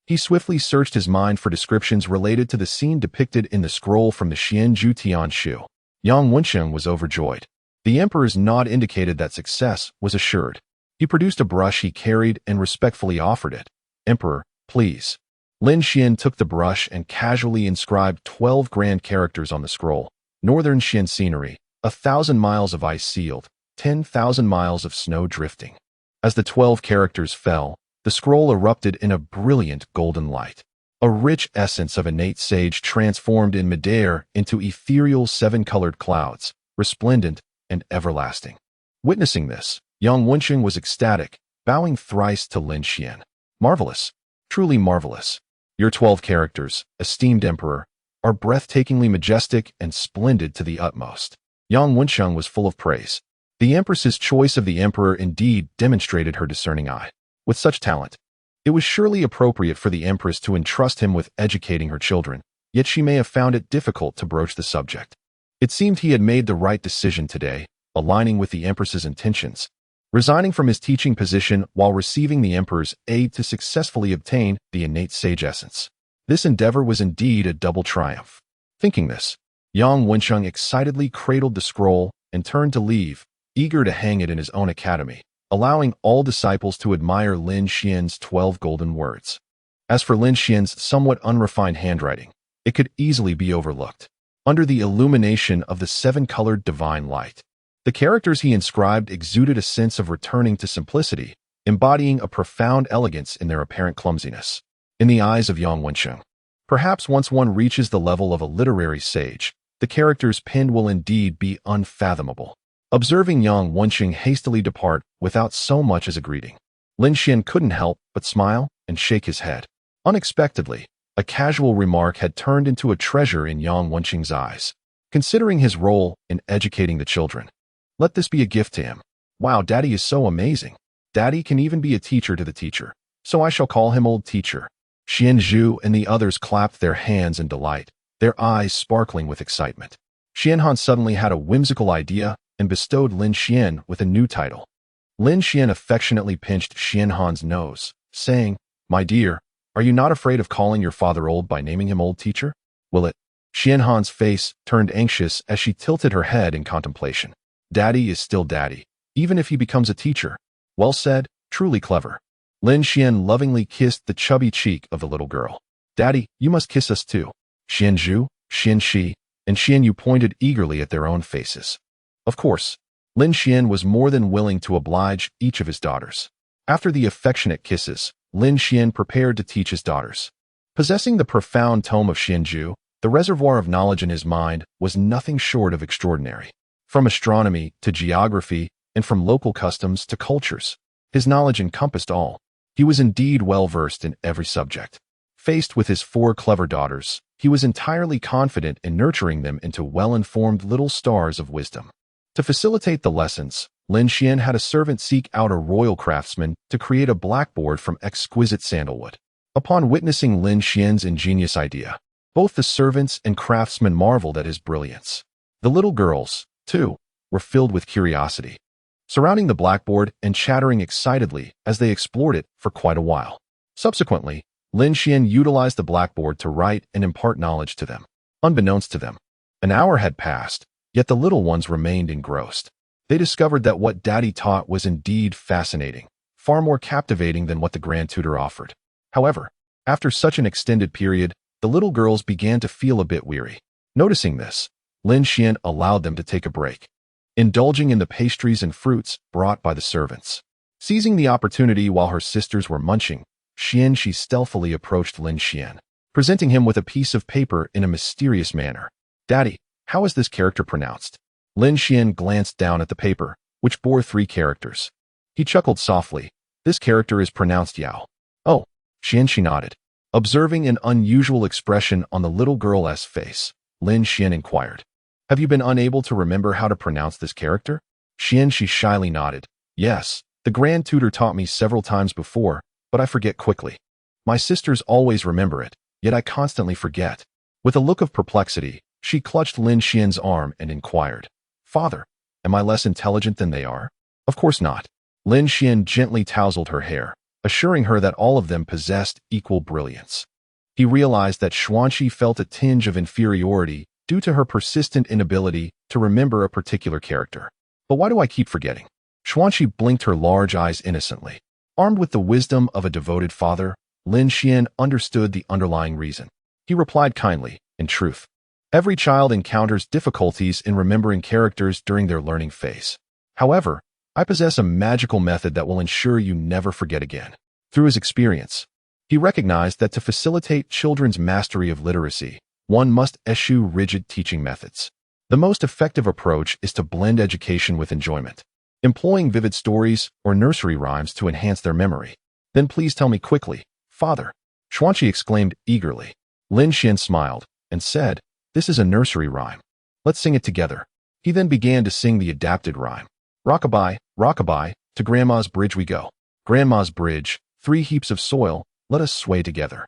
He swiftly searched his mind for descriptions related to the scene depicted in the scroll from the Xianzhu Tianshu. Yang Wensheng was overjoyed. The Emperor's nod indicated that success was assured. He produced a brush he carried and respectfully offered it. Emperor, please. Lin Xian took the brush and casually inscribed 12 grand characters on the scroll. Northern Xian scenery, 1,000 miles of ice sealed, 10,000 miles of snow drifting. As the 12 characters fell, the scroll erupted in a brilliant golden light. A rich essence of innate sage transformed in midair into ethereal 7-colored clouds, resplendent and everlasting. Witnessing this, Yang Wensheng was ecstatic, bowing thrice to Lin Xian. Marvelous, truly marvelous. Your 12 characters, esteemed Emperor, are breathtakingly majestic and splendid to the utmost. Yang Wensheng was full of praise. The Empress's choice of the Emperor indeed demonstrated her discerning eye. With such talent, it was surely appropriate for the Empress to entrust him with educating her children, yet she may have found it difficult to broach the subject. It seemed he had made the right decision today, aligning with the Empress's intentions, resigning from his teaching position while receiving the Emperor's aid to successfully obtain the innate sage essence. This endeavor was indeed a double triumph. Thinking this, Yang Wensheng excitedly cradled the scroll and turned to leave, eager to hang it in his own academy, allowing all disciples to admire Lin Xian's 12 golden words. As for Lin Xian's somewhat unrefined handwriting, it could easily be overlooked. Under the illumination of the 7-colored divine light, the characters he inscribed exuded a sense of returning to simplicity, embodying a profound elegance in their apparent clumsiness. In the eyes of Yang Wensheng, perhaps once one reaches the level of a literary sage, the characters penned will indeed be unfathomable. Observing Yang Wenqing hastily depart without so much as a greeting, Lin Xian couldn't help but smile and shake his head. Unexpectedly, a casual remark had turned into a treasure in Yang Wenqing's eyes. Considering his role in educating the children, let this be a gift to him. Wow, Daddy is so amazing. Daddy can even be a teacher to the teacher, so I shall call him Old Teacher. Xian Zhu and the others clapped their hands in delight, their eyes sparkling with excitement. Xianhan suddenly had a whimsical idea and bestowed Lin Xian with a new title. Lin Xian affectionately pinched Xianhan's nose, saying, "My dear, are you not afraid of calling your father old by naming him Old Teacher? Will it?" Xianhan's face turned anxious as she tilted her head in contemplation. Daddy is still Daddy, even if he becomes a teacher. Well said, truly clever. Lin Xian lovingly kissed the chubby cheek of the little girl. Daddy, you must kiss us too. Xian Zhu, Xian Shi, and Xian Yu pointed eagerly at their own faces. Of course, Lin Xian was more than willing to oblige each of his daughters. After the affectionate kisses, Lin Xian prepared to teach his daughters. Possessing the profound tome of Xian Zhu, the reservoir of knowledge in his mind was nothing short of extraordinary. From astronomy to geography and from local customs to cultures, his knowledge encompassed all. He was indeed well-versed in every subject. Faced with his 4 clever daughters, he was entirely confident in nurturing them into well-informed little stars of wisdom. To facilitate the lessons, Lin Xian had a servant seek out a royal craftsman to create a blackboard from exquisite sandalwood. Upon witnessing Lin Xian's ingenious idea, both the servants and craftsmen marveled at his brilliance. The little girls, too, were filled with curiosity, surrounding the blackboard and chattering excitedly as they explored it for quite a while. Subsequently, Lin Xian utilized the blackboard to write and impart knowledge to them. Unbeknownst to them, an hour had passed, yet the little ones remained engrossed. They discovered that what Daddy taught was indeed fascinating, far more captivating than what the Grand Tutor offered. However, after such an extended period, the little girls began to feel a bit weary. Noticing this, Lin Xian allowed them to take a break, indulging in the pastries and fruits brought by the servants. Seizing the opportunity while her sisters were munching, Xian Shi stealthily approached Lin Xian, presenting him with a piece of paper in a mysterious manner. Daddy, how is this character pronounced? Lin Xian glanced down at the paper, which bore 3 characters. He chuckled softly. This character is pronounced Yao. Oh, Xian Shi nodded. Observing an unusual expression on the little girl's face, Lin Xian inquired, "Have you been unable to remember how to pronounce this character?" Xian Shi shyly nodded. Yes, the Grand Tutor taught me several times before, but I forget quickly. My sisters always remember it, yet I constantly forget. With a look of perplexity, she clutched Lin Xian's arm and inquired, "Father, am I less intelligent than they are?" Of course not. Lin Xian gently tousled her hair, assuring her that all of them possessed equal brilliance. He realized that Xuanqi felt a tinge of inferiority due to her persistent inability to remember a particular character. But why do I keep forgetting? Xuanqi blinked her large eyes innocently. Armed with the wisdom of a devoted father, Lin Xian understood the underlying reason. He replied kindly, in truth, every child encounters difficulties in remembering characters during their learning phase. However, I possess a magical method that will ensure you never forget again. Through his experience, he recognized that to facilitate children's mastery of literacy, one must eschew rigid teaching methods. The most effective approach is to blend education with enjoyment, employing vivid stories or nursery rhymes to enhance their memory. Then please tell me quickly, Father, Xuanqi exclaimed eagerly. Lin Xian smiled and said, "This is a nursery rhyme. Let's sing it together." He then began to sing the adapted rhyme. Rockabye, rockabye, to Grandma's bridge we go. Grandma's bridge, 3 heaps of soil, let us sway together.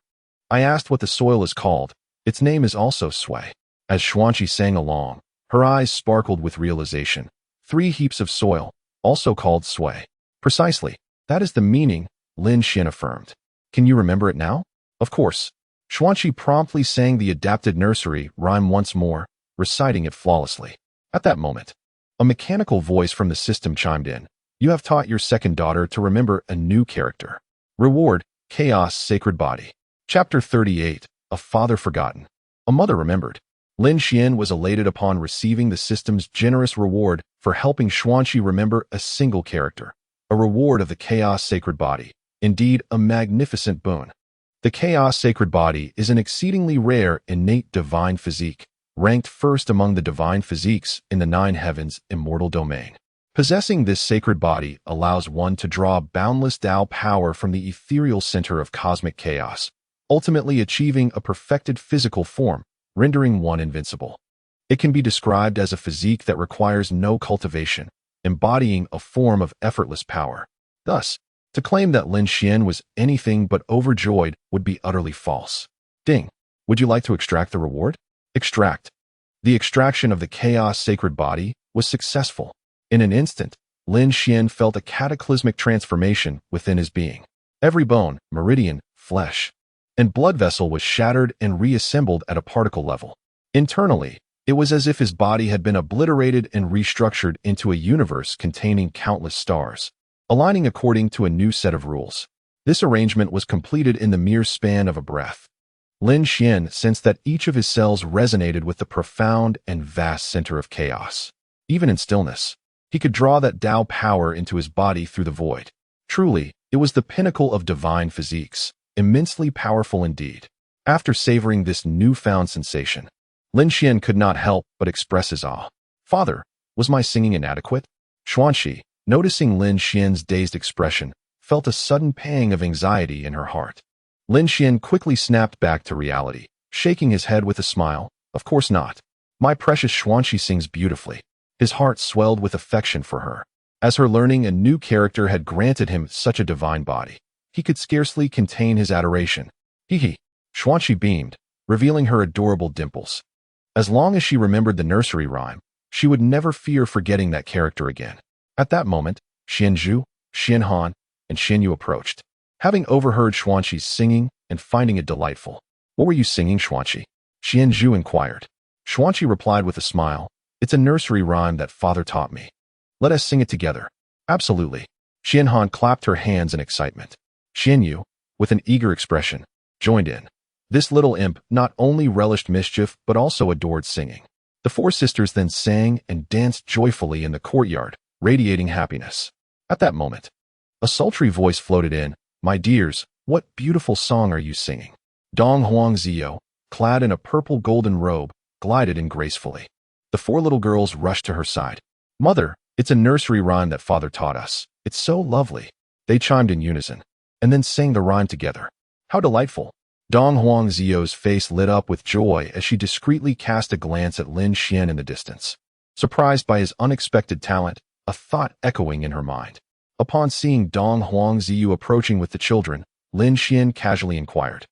I asked what the soil is called. Its name is also sway. As Xuanqi sang along, her eyes sparkled with realization. 3 heaps of soil, also called sway. Precisely, that is the meaning, Lin Xian affirmed. Can you remember it now? Of course. Xuanqi promptly sang the adapted nursery rhyme once more, reciting it flawlessly. At that moment, a mechanical voice from the system chimed in. You have taught your second daughter to remember a new character. Reward, Chaos Sacred Body. Chapter 38, A Father Forgotten. A Mother Remembered. Lin Xian was elated upon receiving the system's generous reward for helping Xuanqi remember a single character. A reward of the Chaos Sacred Body. Indeed, a magnificent boon. The Chaos Sacred Body is an exceedingly rare innate divine physique, ranked first among the divine physiques in the nine heavens immortal domain. Possessing this sacred body allows one to draw boundless Tao power from the ethereal center of cosmic chaos, ultimately achieving a perfected physical form, rendering one invincible. It can be described as a physique that requires no cultivation, embodying a form of effortless power. Thus, to claim that Lin Xian was anything but overjoyed would be utterly false. Ding. Would you like to extract the reward? Extract. The extraction of the chaos sacred body was successful. In an instant, Lin Xian felt a cataclysmic transformation within his being. Every bone, meridian, flesh, and blood vessel was shattered and reassembled at a particle level. Internally, it was as if his body had been obliterated and restructured into a universe containing countless stars, aligning according to a new set of rules. This arrangement was completed in the mere span of a breath. Lin Xian sensed that each of his cells resonated with the profound and vast center of chaos. Even in stillness, he could draw that Tao power into his body through the void. Truly, it was the pinnacle of divine physiques, immensely powerful indeed. After savoring this newfound sensation, Lin Xian could not help but express his awe. Father, was my singing inadequate? Xuanxi, noticing Lin Xian's dazed expression, felt a sudden pang of anxiety in her heart. Lin Xian quickly snapped back to reality, shaking his head with a smile. Of course not. My precious Xuanxi sings beautifully. His heart swelled with affection for her. As her learning a new character had granted him such a divine body, he could scarcely contain his adoration. Hee. Xuanxi beamed, revealing her adorable dimples. As long as she remembered the nursery rhyme, she would never fear forgetting that character again. At that moment, Xianzhu, Xianhan, and Xianyu approached. Having overheard Xuanxi's singing and finding it delightful. What were you singing, Xuanxi? Xianzhu inquired. Xuanxi replied with a smile. It's a nursery rhyme that father taught me. Let us sing it together. Absolutely. Xianhan clapped her hands in excitement. Xianyu, with an eager expression, joined in. This little imp not only relished mischief but also adored singing. The four sisters then sang and danced joyfully in the courtyard, radiating happiness. At that moment, a sultry voice floated in. My dears, what beautiful song are you singing? Dong Huang Ziyou, clad in a purple golden robe, glided in gracefully. The four little girls rushed to her side. Mother, it's a nursery rhyme that father taught us. It's so lovely. They chimed in unison, and then sang the rhyme together. How delightful. Dong Huang Ziyou's face lit up with joy as she discreetly cast a glance at Lin Xian in the distance. Surprised by his unexpected talent, a thought echoing in her mind. Upon seeing Dong Huang Ziyou approaching with the children, Lin Xian casually inquired,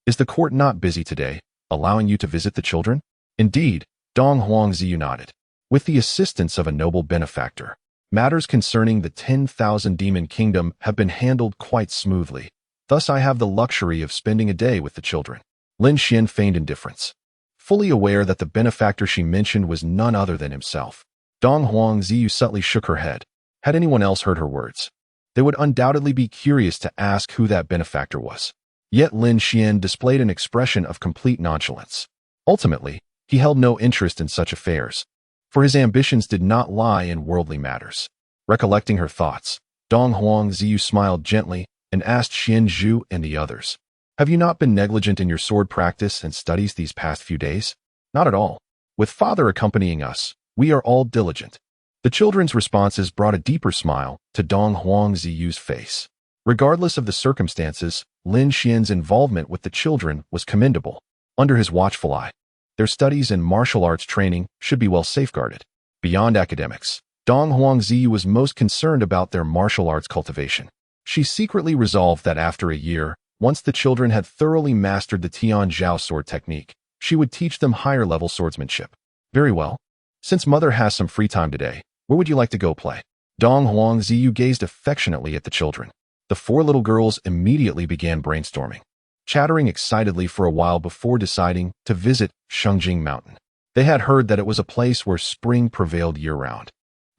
Is the court not busy today, allowing you to visit the children? Indeed, Dong Huang Ziyou nodded. With the assistance of a noble benefactor, matters concerning the 10,000 demon kingdom have been handled quite smoothly. Thus I have the luxury of spending a day with the children. Lin Xian feigned indifference, fully aware that the benefactor she mentioned was none other than himself. Dong Huang Ziyou subtly shook her head. Had anyone else heard her words, they would undoubtedly be curious to ask who that benefactor was. Yet Lin Xian displayed an expression of complete nonchalance. Ultimately, he held no interest in such affairs, for his ambitions did not lie in worldly matters. Recollecting her thoughts, Dong Huang Ziyou smiled gently and asked Xianzhu and the others, Have you not been negligent in your sword practice and studies these past few days? Not at all. With father accompanying us, we are all diligent. The children's responses brought a deeper smile to Dong Huang Ziyou's face. Regardless of the circumstances, Lin Xian's involvement with the children was commendable. Under his watchful eye, their studies and martial arts training should be well safeguarded. Beyond academics, Dong Huang Ziyou was most concerned about their martial arts cultivation. She secretly resolved that after a year, once the children had thoroughly mastered the Tian Zhao sword technique, she would teach them higher-level swordsmanship. Very well. Since mother has some free time today, where would you like to go play? Dong Huang Ziyou gazed affectionately at the children. The four little girls immediately began brainstorming, chattering excitedly for a while before deciding to visit Shengjing Mountain. They had heard that it was a place where spring prevailed year-round,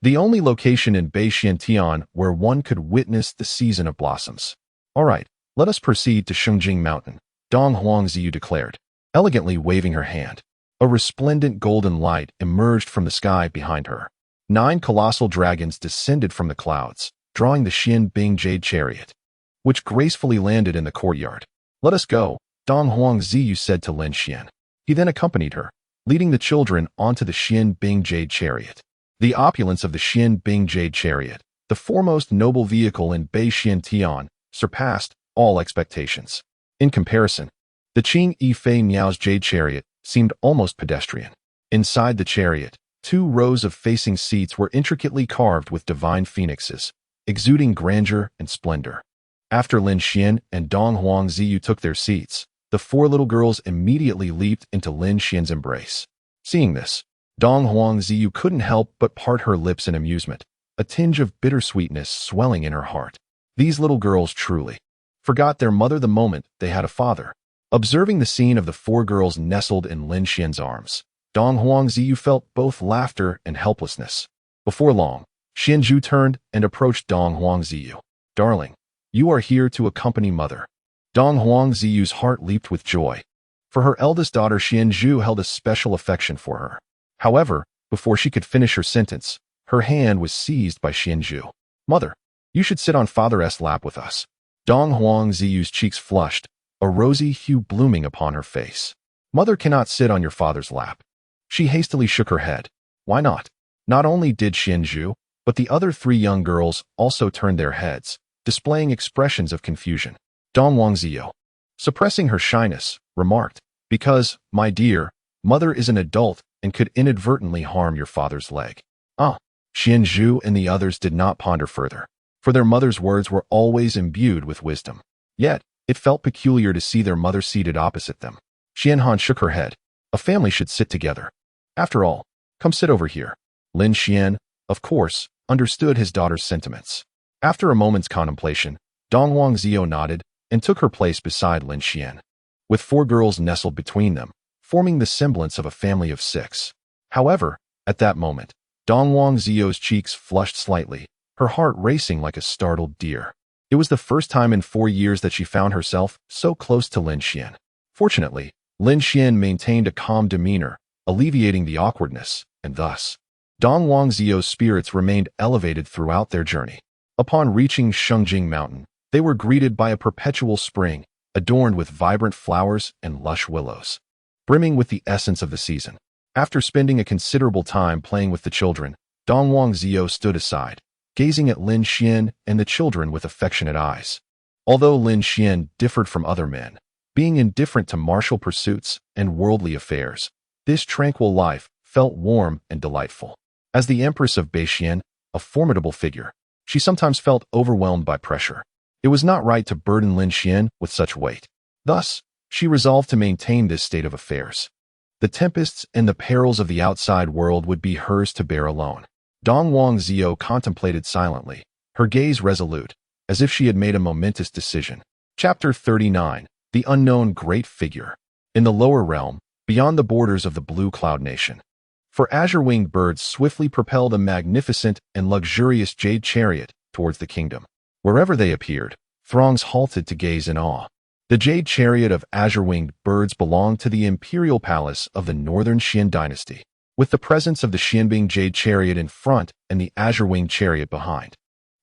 the only location in Beixiantian where one could witness the season of blossoms. All right, let us proceed to Shengjing Mountain, Dong Huang Ziyou declared, elegantly waving her hand. A resplendent golden light emerged from the sky behind her. 9 colossal dragons descended from the clouds, drawing the Xian Bing jade chariot, which gracefully landed in the courtyard. Let us go, Dong Huang Ziyou said to Lin Xian. He then accompanied her. leading the children onto the Xian Bing Jade Chariot. The opulence of the Xian Bing Jade Chariot, the foremost noble vehicle in Beixian Tian, surpassed all expectations. In comparison, the Qing Yi Fei Miao's Jade Chariot seemed almost pedestrian. Inside the chariot, 2 rows of facing seats were intricately carved with divine phoenixes, exuding grandeur and splendor. After Lin Xian and Dong Huangziyu took their seats, the 4 little girls immediately leaped into Lin Xian's embrace. Seeing this, Dong Huangziyu couldn't help but part her lips in amusement, a tinge of bittersweetness swelling in her heart. These little girls truly forgot their mother the moment they had a father. Observing the scene of the 4 girls nestled in Lin Xian's arms, Dong Huangziyu felt both laughter and helplessness. Before long, Xianzhu turned and approached Dong Huangziyu. "Darling, you are here to accompany mother." Dong Huangziyu's heart leaped with joy. For her eldest daughter, Xianzhu held a special affection for her. However, before she could finish her sentence, her hand was seized by Xianzhu. "Mother, you should sit on father's lap with us." Dong Huangziyu's cheeks flushed, a rosy hue blooming upon her face. "Mother cannot sit on your father's lap." She hastily shook her head. "Why not?" Not only did Xianzhu, but the other 3 young girls also turned their heads, displaying expressions of confusion. Dong Huangziyu, suppressing her shyness, remarked, "Because, my dear, mother is an adult and could inadvertently harm your father's leg." Xianzhu and the others did not ponder further, for their mother's words were always imbued with wisdom. Yet, it felt peculiar to see their mother seated opposite them. Xianhan shook her head. "A family should sit together. After all, come sit over here." Lin Xian, of course, understood his daughter's sentiments. After a moment's contemplation, Dong Huangziyu nodded and took her place beside Lin Xian, with 4 girls nestled between them, forming the semblance of a family of 6. However, at that moment, Dong Huangziyu's cheeks flushed slightly, her heart racing like a startled deer. It was the first time in 4 years that she found herself so close to Lin Xian. Fortunately, Lin Xian maintained a calm demeanor, alleviating the awkwardness, and thus, Dong Huangziyu's spirits remained elevated throughout their journey. Upon reaching Shengjing Mountain, they were greeted by a perpetual spring, adorned with vibrant flowers and lush willows, brimming with the essence of the season. After spending a considerable time playing with the children, Dong Huangziyu stood aside, gazing at Lin Xian and the children with affectionate eyes. Although Lin Xian differed from other men, being indifferent to martial pursuits and worldly affairs, this tranquil life felt warm and delightful. As the Empress of Beixian, a formidable figure, she sometimes felt overwhelmed by pressure. It was not right to burden Lin Xian with such weight. Thus, she resolved to maintain this state of affairs. The tempests and the perils of the outside world would be hers to bear alone. Dong Huangziyu contemplated silently, her gaze resolute, as if she had made a momentous decision. Chapter 39. The Unknown Great Figure. In the lower realm, beyond the borders of the Blue Cloud Nation, 4 azure-winged birds swiftly propelled a magnificent and luxurious jade chariot towards the kingdom. Wherever they appeared, throngs halted to gaze in awe. The jade chariot of azure-winged birds belonged to the imperial palace of the northern Xian dynasty, with the presence of the Xianbing jade chariot in front and the azure-winged chariot behind.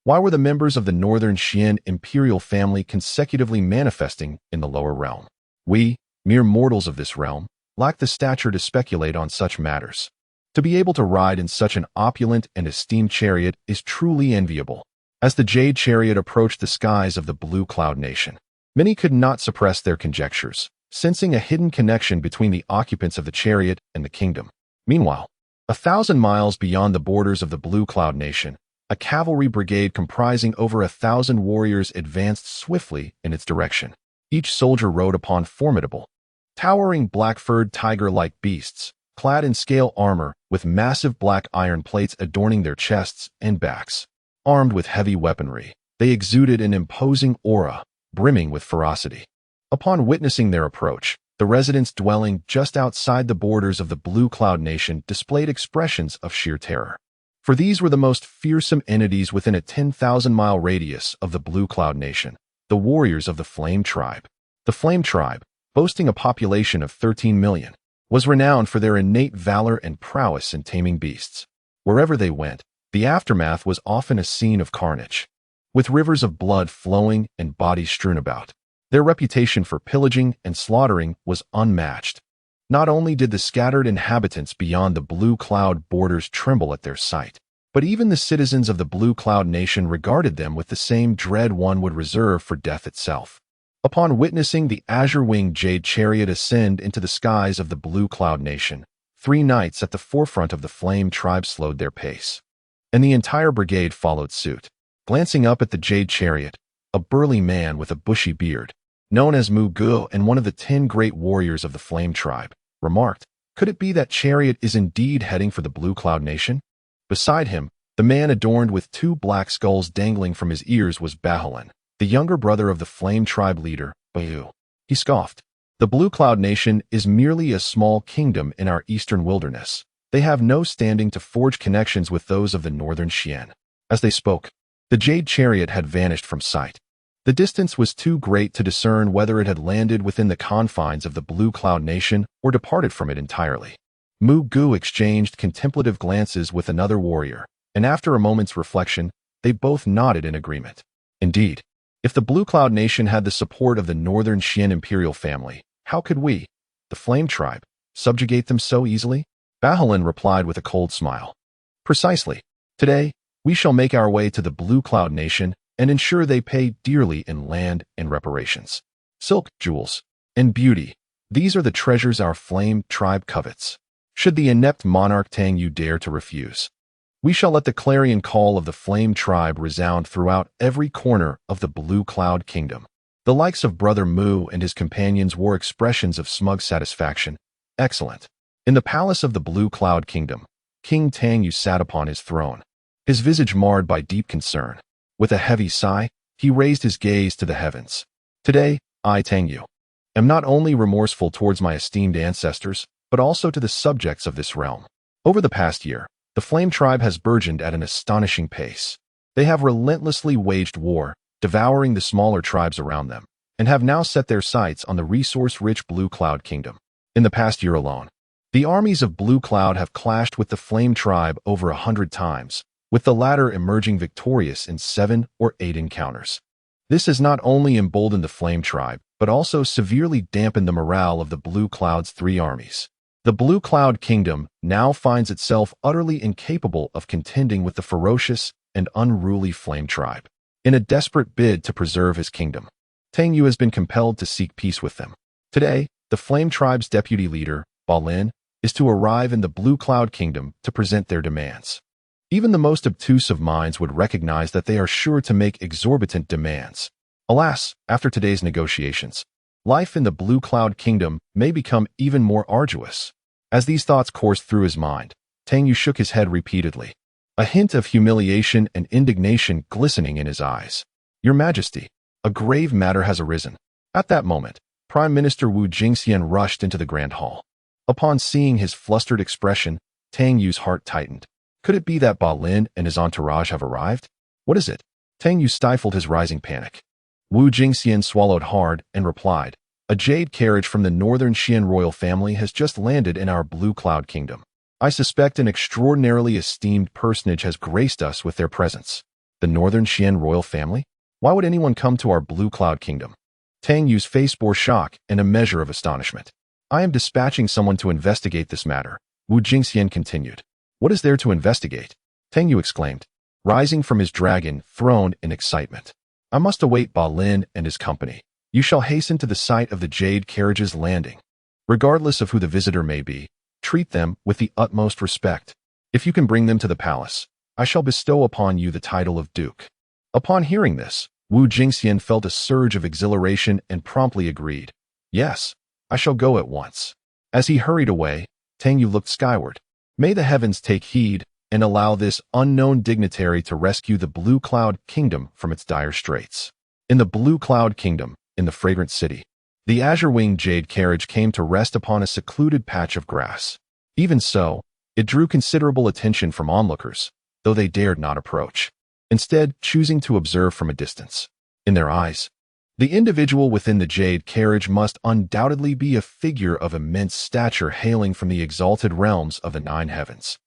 Why were the members of the northern Xian imperial family consecutively manifesting in the lower realm? We, mere mortals of this realm, lack the stature to speculate on such matters. To be able to ride in such an opulent and esteemed chariot is truly enviable. As the jade chariot approached the skies of the Blue Cloud Nation, many could not suppress their conjectures, sensing a hidden connection between the occupants of the chariot and the kingdom. Meanwhile, 1,000 miles beyond the borders of the Blue Cloud Nation, a cavalry brigade comprising over 1,000 warriors advanced swiftly in its direction. Each soldier rode upon formidable, towering black-furred tiger-like beasts, clad in scale armor with massive black iron plates adorning their chests and backs. Armed with heavy weaponry, they exuded an imposing aura, brimming with ferocity. Upon witnessing their approach, the residents dwelling just outside the borders of the Blue Cloud Nation displayed expressions of sheer terror. For these were the most fearsome entities within a 10,000-mile radius of the Blue Cloud Nation, the warriors of the Flame Tribe. The Flame Tribe, boasting a population of 13 million, was renowned for their innate valor and prowess in taming beasts. Wherever they went, the aftermath was often a scene of carnage, with rivers of blood flowing and bodies strewn about. Their reputation for pillaging and slaughtering was unmatched. Not only did the scattered inhabitants beyond the blue cloud borders tremble at their sight, but even the citizens of the blue cloud nation regarded them with the same dread one would reserve for death itself. Upon witnessing the azure-winged jade chariot ascend into the skies of the blue cloud nation, 3 knights at the forefront of the flame tribe slowed their pace, and the entire brigade followed suit. Glancing up at the jade chariot, a burly man with a bushy beard, known as Mu Gu and one of the 10 great warriors of the flame tribe, remarked, "Could it be that chariot is indeed heading for the blue cloud nation?" Beside him, the man adorned with 2 black skulls dangling from his ears was Bahalin, the younger brother of the flame tribe leader, Bayu. He scoffed. "The blue cloud nation is merely a small kingdom in our eastern wilderness. They have no standing to forge connections with those of the northern Xian." As they spoke, the jade chariot had vanished from sight. The distance was too great to discern whether it had landed within the confines of the blue cloud nation or departed from it entirely. Mu Gu exchanged contemplative glances with another warrior, and after a moment's reflection, they both nodded in agreement. Indeed, if the blue cloud nation had the support of the northern Xian imperial family, how could we, the flame tribe, subjugate them so easily? Bahalin replied with a cold smile. "Precisely. Today, we shall make our way to the blue cloud nation and ensure they pay dearly in land and reparations. Silk, jewels, and beauty, these are the treasures our flame tribe covets. Should the inept monarch Tang Yu dare to refuse, we shall let the clarion call of the flame tribe resound throughout every corner of the blue cloud kingdom." The likes of Brother Mu and his companions wore expressions of smug satisfaction. Excellent. In the palace of the blue cloud kingdom, King Tang Yu sat upon his throne, his visage marred by deep concern. With a heavy sigh, he raised his gaze to the heavens. "Today, I, Tang Yu, am not only remorseful towards my esteemed ancestors, but also to the subjects of this realm. Over the past year, the flame tribe has burgeoned at an astonishing pace. They have relentlessly waged war, devouring the smaller tribes around them, and have now set their sights on the resource-rich Blue Cloud Kingdom. In the past year alone, the armies of Blue Cloud have clashed with the flame tribe over 100 times, with the latter emerging victorious in 7 or 8 encounters. This has not only emboldened the flame tribe, but also severely dampened the morale of the Blue Cloud's 3 armies. The Blue Cloud Kingdom now finds itself utterly incapable of contending with the ferocious and unruly flame tribe. In a desperate bid to preserve his kingdom, Tang Yu has been compelled to seek peace with them. Today, the flame tribe's deputy leader, Balin, is to arrive in the Blue Cloud Kingdom to present their demands. Even the most obtuse of minds would recognize that they are sure to make exorbitant demands. Alas, after today's negotiations, life in the Blue Cloud Kingdom may become even more arduous. As these thoughts coursed through his mind, Tang Yu shook his head repeatedly, a hint of humiliation and indignation glistening in his eyes. "Your Majesty, a grave matter has arisen." At that moment, Prime Minister Wu Jingxian rushed into the Grand Hall. Upon seeing his flustered expression, Tang Yu's heart tightened. Could it be that Balin and his entourage have arrived? "What is it?" Tang Yu stifled his rising panic. Wu Jingxian swallowed hard and replied, "A jade carriage from the northern Xian royal family has just landed in our Blue Cloud Kingdom. I suspect an extraordinarily esteemed personage has graced us with their presence." "The northern Xian royal family? Why would anyone come to our Blue Cloud Kingdom?" Tang Yu's face bore shock and a measure of astonishment. "I am dispatching someone to investigate this matter," Wu Jingxian continued. "What is there to investigate?" Tang Yu exclaimed, rising from his dragon throne in excitement. "I must await Balin and his company. You shall hasten to the site of the jade carriage's landing. Regardless of who the visitor may be, treat them with the utmost respect. If you can bring them to the palace, I shall bestow upon you the title of Duke." Upon hearing this, Wu Jingxian felt a surge of exhilaration and promptly agreed. "Yes, I shall go at once." As he hurried away, Tang Yu looked skyward. May the heavens take heed and allow this unknown dignitary to rescue the Blue Cloud Kingdom from its dire straits. In the Blue Cloud Kingdom, in the fragrant city, the azure-winged jade carriage came to rest upon a secluded patch of grass. Even so, it drew considerable attention from onlookers, though they dared not approach, instead choosing to observe from a distance. In their eyes, the individual within the jade carriage must undoubtedly be a figure of immense stature hailing from the exalted realms of the 9 heavens.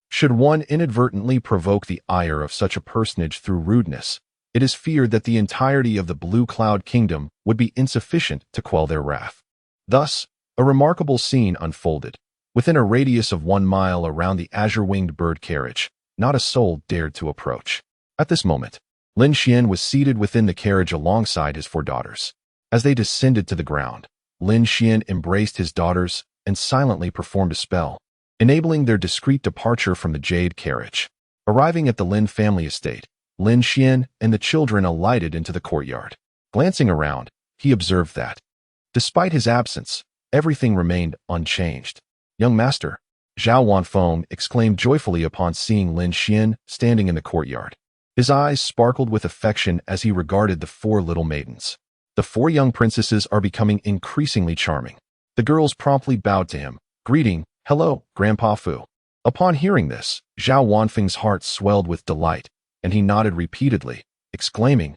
Should one inadvertently provoke the ire of such a personage through rudeness, it is feared that the entirety of the Blue Cloud Kingdom would be insufficient to quell their wrath. Thus, A remarkable scene unfolded. Within a radius of 1 mile around the azure-winged bird carriage, not a soul dared to approach. At this moment, Lin Xian was seated within the carriage alongside his 4 daughters. As they descended to the ground, Lin Xian embraced his daughters and silently performed a spell, enabling their discreet departure from the jade carriage. Arriving at the Lin family estate, Lin Xian and the children alighted into the courtyard. Glancing around, he observed that, despite his absence, everything remained unchanged. "Young master," Zhao Wanfeng exclaimed joyfully upon seeing Lin Xian standing in the courtyard. His eyes sparkled with affection as he regarded the 4 little maidens. The 4 young princesses are becoming increasingly charming. The girls promptly bowed to him, greeting, "Hello, Grandpa Fu." Upon hearing this, Zhao Wanfeng's heart swelled with delight, and he nodded repeatedly, exclaiming,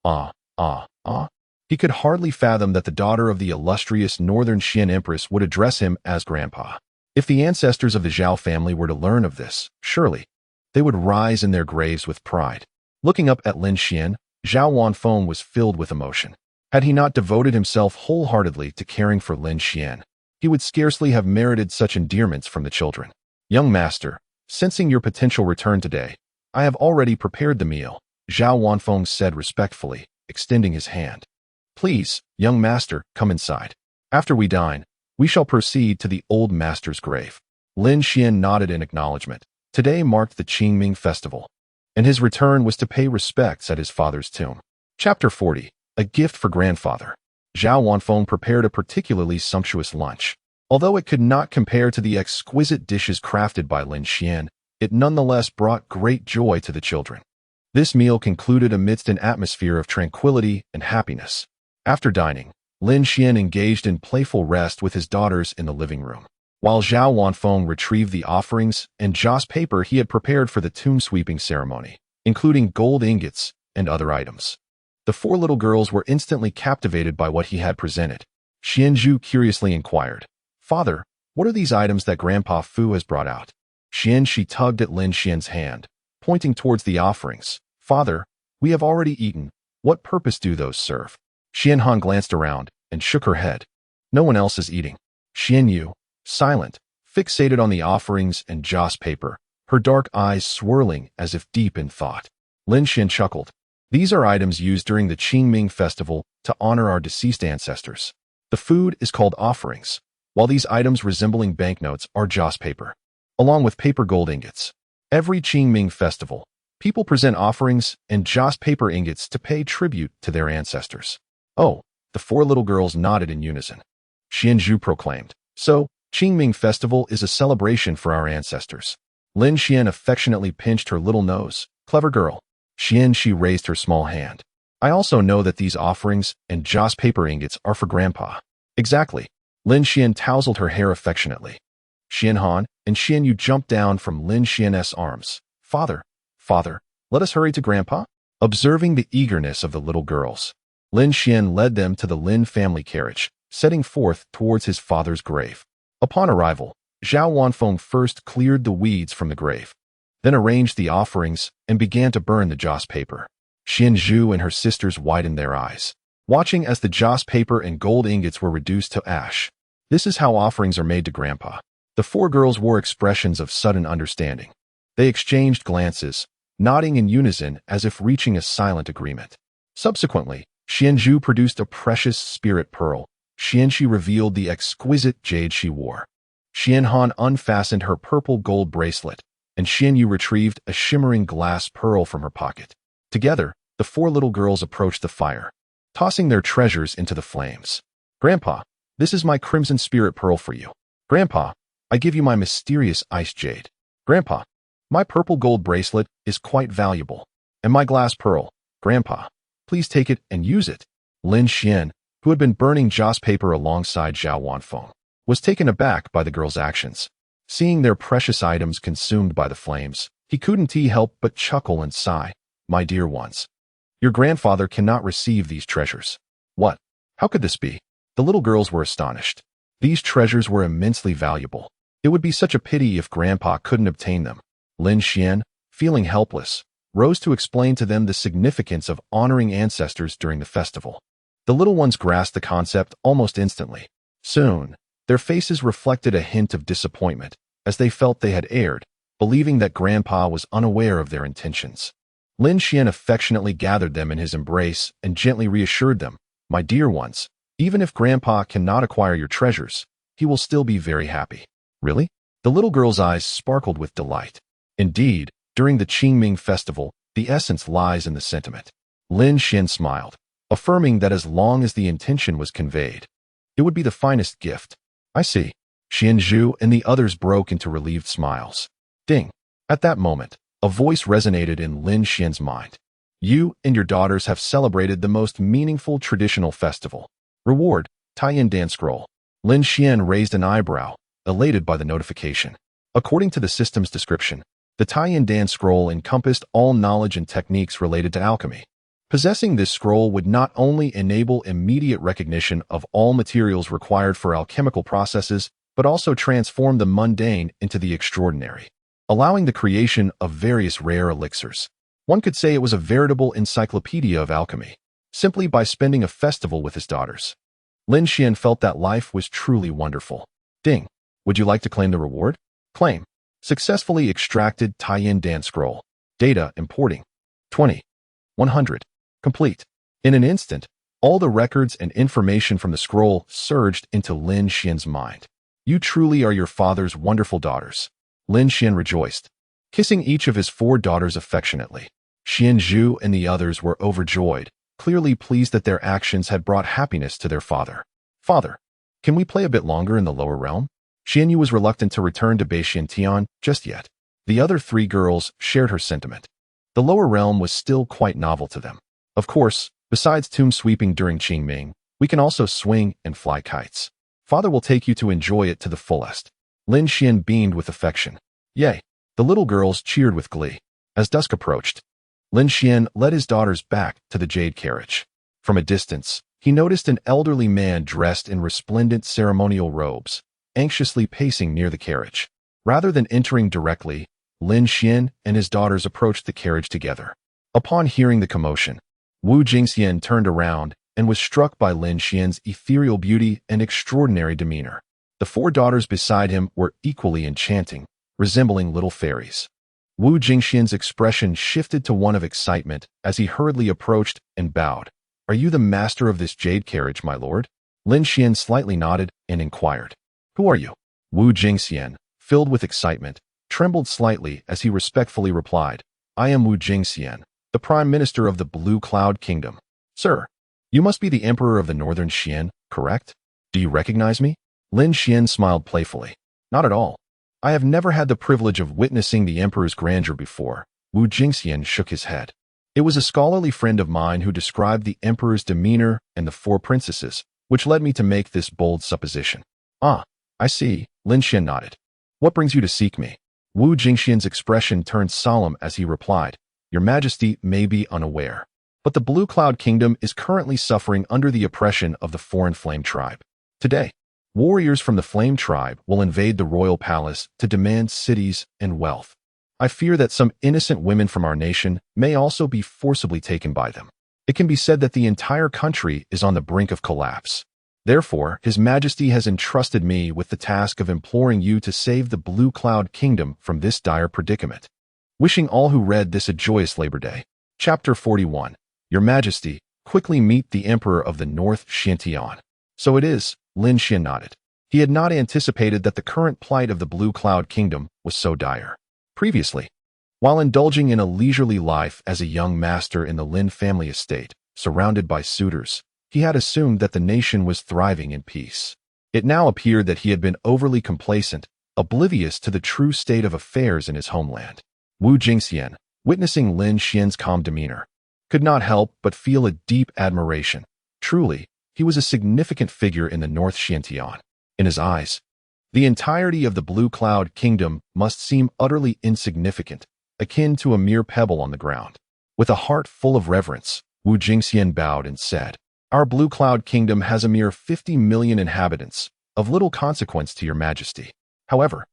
"Ah, ah, ah." He could hardly fathom that the daughter of the illustrious Northern Xian Empress would address him as Grandpa. If the ancestors of the Zhao family were to learn of this, surely they would rise in their graves with pride. Looking up at Lin Xian, Zhao Wanfeng was filled with emotion. Had he not devoted himself wholeheartedly to caring for Lin Xian, he would scarcely have merited such endearments from the children. "Young master, sensing your potential return today, I have already prepared the meal," Zhao Wanfeng said respectfully, extending his hand. "Please, young master, come inside. After we dine, we shall proceed to the old master's grave." Lin Xian nodded in acknowledgement. Today marked the Qingming festival, and his return was to pay respects at his father's tomb. Chapter 40. A gift for grandfather. Zhao Wanfeng prepared a particularly sumptuous lunch. Although it could not compare to the exquisite dishes crafted by Lin Xian, it nonetheless brought great joy to the children. This meal concluded amidst an atmosphere of tranquility and happiness. After dining, Lin Xian engaged in playful rest with his daughters in the living room, while Zhao Wanfeng retrieved the offerings and joss paper he had prepared for the tomb sweeping ceremony, including gold ingots and other items. The 4 little girls were instantly captivated by what he had presented. Xianzhu curiously inquired, "Father, what are these items that Grandpa Fu has brought out?" Xianxi tugged at Lin Xian's hand, pointing towards the offerings. "Father, we have already eaten. What purpose do those serve?" Xianhan glanced around and shook her head. "No one else is eating." Xianyu, silent, fixated on the offerings and joss paper, her dark eyes swirling as if deep in thought. Lin Xian chuckled. "These are items used during the Qingming festival to honor our deceased ancestors. The food is called offerings, while these items resembling banknotes are joss paper, along with paper gold ingots. Every Qingming festival, people present offerings and joss paper ingots to pay tribute to their ancestors." "Oh," the 4 little girls nodded in unison. Xianzhu proclaimed, "So, Qingming festival is a celebration for our ancestors." Lin Xian affectionately pinched her little nose. "Clever girl." Xianxi raised her small hand. "I also know that these offerings and joss paper ingots are for Grandpa." "Exactly." Lin Xian tousled her hair affectionately. Xianhan and Xianyu jumped down from Lin Xian's arms. Father, let us hurry to Grandpa." Observing the eagerness of the little girls, Lin Xian led them to the Lin family carriage, setting forth towards his father's grave. Upon arrival, Zhao Wanfeng first cleared the weeds from the grave, then arranged the offerings and began to burn the joss paper. Xianzhu and her sisters widened their eyes, watching as the joss paper and gold ingots were reduced to ash. This is how offerings are made to Grandpa. The 4 girls wore expressions of sudden understanding. They exchanged glances, nodding in unison as if reaching a silent agreement. Subsequently, Xianzhu produced a precious spirit pearl. Xianxi revealed the exquisite jade she wore. Xianhan unfastened her purple gold bracelet, and Xianyu retrieved a shimmering glass pearl from her pocket. Together, the 4 little girls approached the fire, tossing their treasures into the flames. "Grandpa, this is my crimson spirit pearl for you." "Grandpa, I give you my mysterious ice jade." "Grandpa, my purple gold bracelet is quite valuable. And my glass pearl. Grandpa, please take it and use it." Lin Xian, who had been burning joss paper alongside Zhao Wanfeng, was taken aback by the girls' actions. Seeing their precious items consumed by the flames, he couldn't help but chuckle and sigh. "My dear ones, your grandfather cannot receive these treasures." "What? How could this be?" The little girls were astonished. These treasures were immensely valuable. It would be such a pity if Grandpa couldn't obtain them. Lin Xian, feeling helpless, rose to explain to them the significance of honoring ancestors during the festival. The little ones grasped the concept almost instantly. Soon, Their faces reflected a hint of disappointment, as they felt they had erred, believing that Grandpa was unaware of their intentions. Lin Xian affectionately gathered them in his embrace and gently reassured them, "My dear ones, even if Grandpa cannot acquire your treasures, he will still be very happy." "Really?" The little girl's eyes sparkled with delight. Indeed, during the Qingming festival, the essence lies in the sentiment. Lin Xian smiled, affirming that as long as the intention was conveyed, it would be the finest gift. "I see." Xian Zhu and the others broke into relieved smiles. Ding! At that moment, a voice resonated in Lin Xian's mind. "You and your daughters have celebrated the most meaningful traditional festival. Reward, Taiyan Dance Scroll." Lin Xian raised an eyebrow, elated by the notification. According to the system's description, the Taiyan Dance Scroll encompassed all knowledge and techniques related to alchemy. Possessing this scroll would not only enable immediate recognition of all materials required for alchemical processes, but also transform the mundane into the extraordinary, allowing the creation of various rare elixirs. One could say it was a veritable encyclopedia of alchemy, simply by spending a festival with his daughters. Lin Xian felt that life was truly wonderful. Ding! Would you like to claim the reward? Claim. Successfully extracted Taiyan Dance Scroll. Data importing. 20. 100. Complete. In an instant, all the records and information from the scroll surged into Lin Xian's mind. "You truly are your father's wonderful daughters." Lin Xian rejoiced, kissing each of his 4 daughters affectionately. Xian Zhu and the others were overjoyed, clearly pleased that their actions had brought happiness to their father. "Father, can we play a bit longer in the lower realm?" Xian Yu was reluctant to return to Beixiantian just yet. The other 3 girls shared her sentiment. The lower realm was still quite novel to them. "Of course, besides tomb sweeping during Qingming, we can also swing and fly kites. Father will take you to enjoy it to the fullest." Lin Xian beamed with affection. "Yay!" The little girls cheered with glee. As dusk approached, Lin Xian led his daughters back to the jade carriage. From a distance, he noticed an elderly man dressed in resplendent ceremonial robes, anxiously pacing near the carriage. Rather than entering directly, Lin Xian and his daughters approached the carriage together. Upon hearing the commotion, Wu Jingxian turned around and was struck by Lin Xian's ethereal beauty and extraordinary demeanor. The 4 daughters beside him were equally enchanting, resembling little fairies. Wu Jingxian's expression shifted to one of excitement as he hurriedly approached and bowed. "Are you the master of this jade carriage, my lord?" Lin Xian slightly nodded and inquired. "Who are you?" Wu Jingxian, filled with excitement, trembled slightly as he respectfully replied, "I am Wu Jingxian, the Prime Minister of the Blue Cloud Kingdom." "Sir, you must be the Emperor of the Northern Xian, correct? Do you recognize me?" Lin Xian smiled playfully. "Not at all. I have never had the privilege of witnessing the Emperor's grandeur before." Wu Jingxian shook his head. "It was a scholarly friend of mine who described the Emperor's demeanor and the 4 princesses, which led me to make this bold supposition." "Ah, I see," Lin Xian nodded. "What brings you to seek me?" Wu Jingxian's expression turned solemn as he replied, "Your Majesty may be unaware, but the Blue Cloud Kingdom is currently suffering under the oppression of the foreign Flame Tribe. Today, warriors from the Flame Tribe will invade the royal palace to demand cities and wealth. I fear that some innocent women from our nation may also be forcibly taken by them. It can be said that the entire country is on the brink of collapse. Therefore, His Majesty has entrusted me with the task of imploring you to save the Blue Cloud Kingdom from this dire predicament. Wishing all who read this a joyous Labor Day." Chapter 41. Your Majesty, quickly meet the Emperor of the North Xiantian. "So it is," Lin Xian nodded. He had not anticipated that the current plight of the Blue Cloud Kingdom was so dire. Previously, while indulging in a leisurely life as a young master in the Lin family estate, surrounded by suitors, he had assumed that the nation was thriving in peace. It now appeared that he had been overly complacent, oblivious to the true state of affairs in his homeland. Wu Jingxian, witnessing Lin Xian's calm demeanor, could not help but feel a deep admiration. Truly, he was a significant figure in the North Xiantian. In his eyes, the entirety of the Blue Cloud Kingdom must seem utterly insignificant, akin to a mere pebble on the ground. With a heart full of reverence, Wu Jingxian bowed and said, "Our Blue Cloud Kingdom has a mere 50 million inhabitants, of little consequence to your Majesty. However,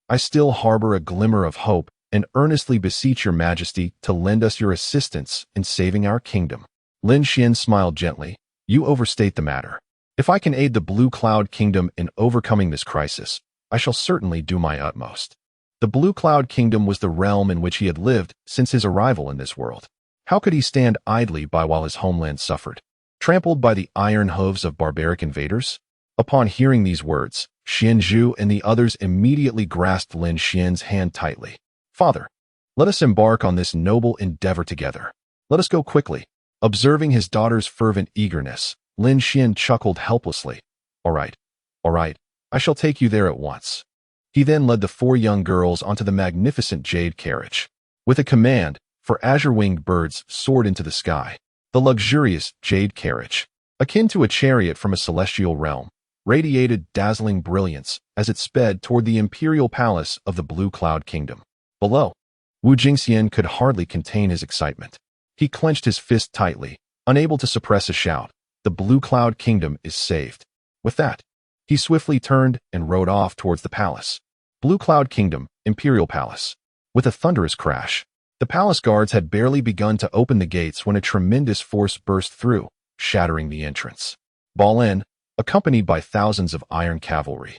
I still harbor a glimmer of hope and earnestly beseech your Majesty to lend us your assistance in saving our kingdom." Lin Xian smiled gently. "You overstate the matter. If I can aid the Blue Cloud Kingdom in overcoming this crisis, I shall certainly do my utmost. The Blue Cloud Kingdom was the realm in which he had lived since his arrival in this world. How could he stand idly by while his homeland suffered, trampled by the iron hooves of barbaric invaders? Upon hearing these words, Xian Zhu and the others immediately grasped Lin Xian's hand tightly. Father, let us embark on this noble endeavor together. Let us go quickly. Observing his daughter's fervent eagerness, Lin Xian chuckled helplessly. All right, I shall take you there at once. He then led the 4 young girls onto the magnificent jade carriage. With a command, 4 azure-winged birds soared into the sky. The luxurious jade carriage, akin to a chariot from a celestial realm, radiated dazzling brilliance as it sped toward the imperial palace of the Blue Cloud Kingdom. Below, Wu Jingxian could hardly contain his excitement. He clenched his fist tightly, unable to suppress a shout. The Blue Cloud Kingdom is saved. With that, he swiftly turned and rode off towards the palace. Blue Cloud Kingdom, Imperial Palace. With a thunderous crash, the palace guards had barely begun to open the gates when a tremendous force burst through, shattering the entrance. Balin, accompanied by thousands of iron cavalry,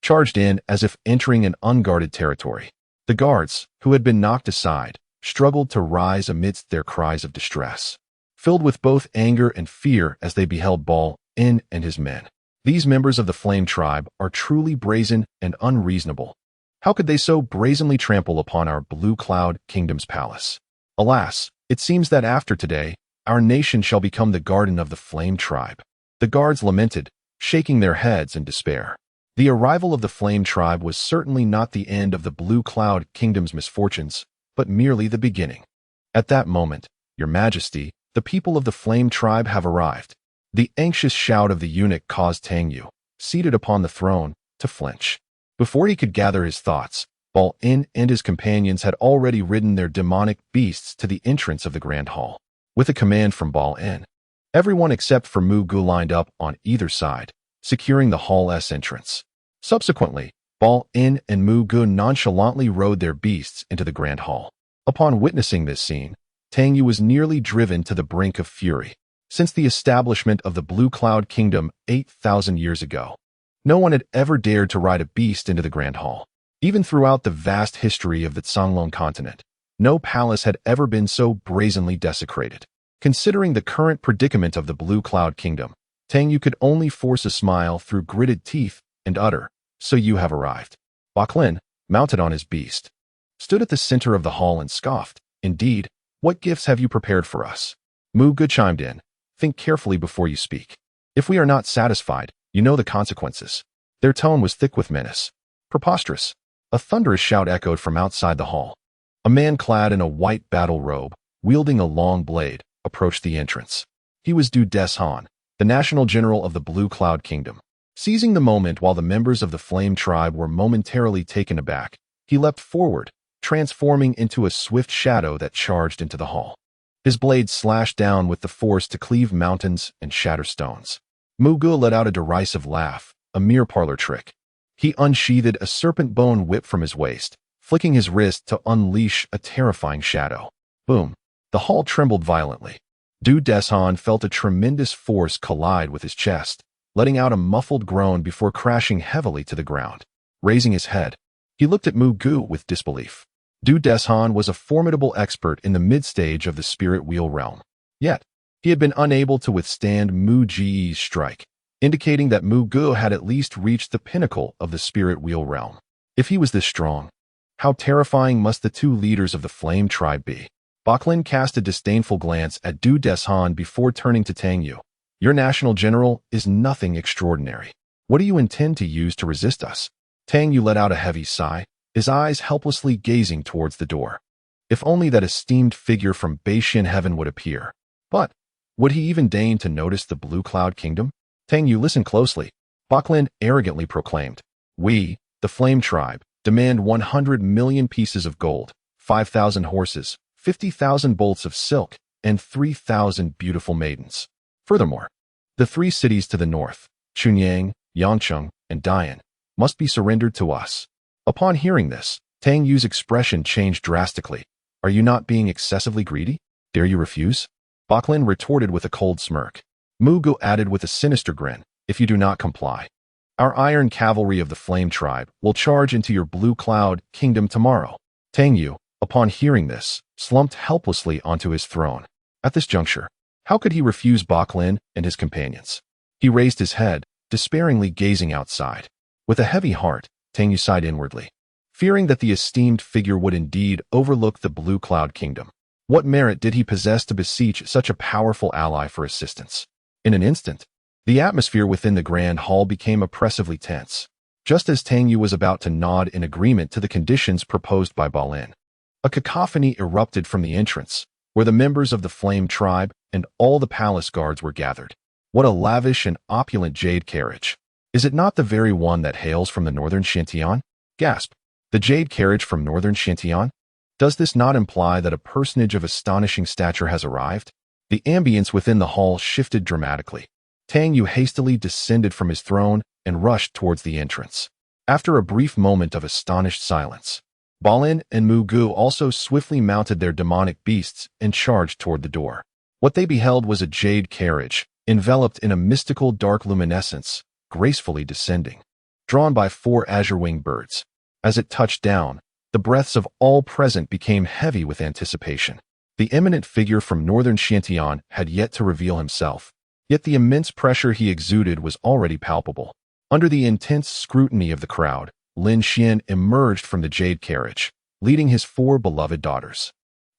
charged in as if entering an unguarded territory. The guards, who had been knocked aside, struggled to rise amidst their cries of distress, filled with both anger and fear as they beheld Balin and his men. These members of the Flame Tribe are truly brazen and unreasonable. How could they so brazenly trample upon our Blue Cloud Kingdom's palace? Alas, it seems that after today, our nation shall become the garden of the Flame Tribe. The guards lamented, shaking their heads in despair. The arrival of the Flame Tribe was certainly not the end of the Blue Cloud Kingdom's misfortunes, but merely the beginning. At that moment, Your Majesty, the people of the Flame Tribe have arrived. The anxious shout of the eunuch caused Tang Yu, seated upon the throne, to flinch. Before he could gather his thoughts, Balin and his companions had already ridden their demonic beasts to the entrance of the Grand Hall. With a command from Balin, everyone except for Mu Gu lined up on either side, securing the hall's entrance. Subsequently, Balin and Mu Gu nonchalantly rode their beasts into the Grand Hall. Upon witnessing this scene, Tang Yu was nearly driven to the brink of fury. Since the establishment of the Blue Cloud Kingdom 8,000 years ago, no one had ever dared to ride a beast into the Grand Hall. Even throughout the vast history of the Canglong continent, no palace had ever been so brazenly desecrated. Considering the current predicament of the Blue Cloud Kingdom, Tang Yu could only force a smile through gritted teeth and utter, "So you have arrived." Balin, mounted on his beast, stood at the center of the hall and scoffed. "Indeed, what gifts have you prepared for us?" Mu Gu chimed in. "Think carefully before you speak. If we are not satisfied, you know the consequences." Their tone was thick with menace. "Preposterous." A thunderous shout echoed from outside the hall. A man clad in a white battle robe, wielding a long blade, approached the entrance. He was Du Deshan, the national general of the Blue Cloud Kingdom. Seizing the moment while the members of the Flame Tribe were momentarily taken aback, he leapt forward, transforming into a swift shadow that charged into the hall. His blade slashed down with the force to cleave mountains and shatter stones. Mu Gu let out a derisive laugh, a mere parlor trick. He unsheathed a serpent bone whip from his waist, flicking his wrist to unleash a terrifying shadow. Boom! The hall trembled violently. Du Deshan felt a tremendous force collide with his chest, letting out a muffled groan before crashing heavily to the ground. Raising his head, he looked at Mu Gu with disbelief. Du Deshan was a formidable expert in the mid-stage of the Spirit Wheel realm. Yet, he had been unable to withstand Mu Ji's strike, indicating that Mu Gu had at least reached the pinnacle of the Spirit Wheel realm. If he was this strong, how terrifying must the 2 leaders of the Flame Tribe be? Balin cast a disdainful glance at Du Deshan before turning to Tang Yu. "Your national general is nothing extraordinary. What do you intend to use to resist us?" Tang Yu let out a heavy sigh, his eyes helplessly gazing towards the door. If only that esteemed figure from Beishan heaven would appear. But would he even deign to notice the Blue Cloud Kingdom? "Tang Yu, listen closely," Balin arrogantly proclaimed. "We, the Flame Tribe, demand 100 million pieces of gold, 5,000 horses, 50,000 bolts of silk, and 3,000 beautiful maidens. Furthermore, the 3 cities to the north, Chunyang, Yangcheng, and Dian, must be surrendered to us." Upon hearing this, Tang Yu's expression changed drastically. "Are you not being excessively greedy? Dare you refuse?" Balin retorted with a cold smirk. Mu Gu added with a sinister grin, if you do not comply. Our iron cavalry of the Flame Tribe will charge into your Blue Cloud Kingdom tomorrow. Tang Yu, upon hearing this, slumped helplessly onto his throne. At this juncture, how could he refuse Bok Lin and his companions? He raised his head, despairingly gazing outside. With a heavy heart, Tang Yu sighed inwardly, fearing that the esteemed figure would indeed overlook the Blue Cloud Kingdom. What merit did he possess to beseech such a powerful ally for assistance? In an instant, the atmosphere within the grand hall became oppressively tense. Just as Tang Yu was about to nod in agreement to the conditions proposed by Ba Lin, a cacophony erupted from the entrance, where the members of the Flame Tribe and all the palace guards were gathered. What a lavish and opulent jade carriage! Is it not the very one that hails from the northern Xintian? Gasp! The jade carriage from northern Xintian? Does this not imply that a personage of astonishing stature has arrived? The ambience within the hall shifted dramatically. Tang Yu hastily descended from his throne and rushed towards the entrance. After a brief moment of astonished silence, Ba Lin and Mu Gu also swiftly mounted their demonic beasts and charged toward the door. What they beheld was a jade carriage, enveloped in a mystical dark luminescence, gracefully descending, drawn by 4 azure-winged birds. As it touched down, the breaths of all present became heavy with anticipation. The eminent figure from northern Xintian had yet to reveal himself, yet the immense pressure he exuded was already palpable. Under the intense scrutiny of the crowd, Lin Xian emerged from the jade carriage, leading his 4 beloved daughters.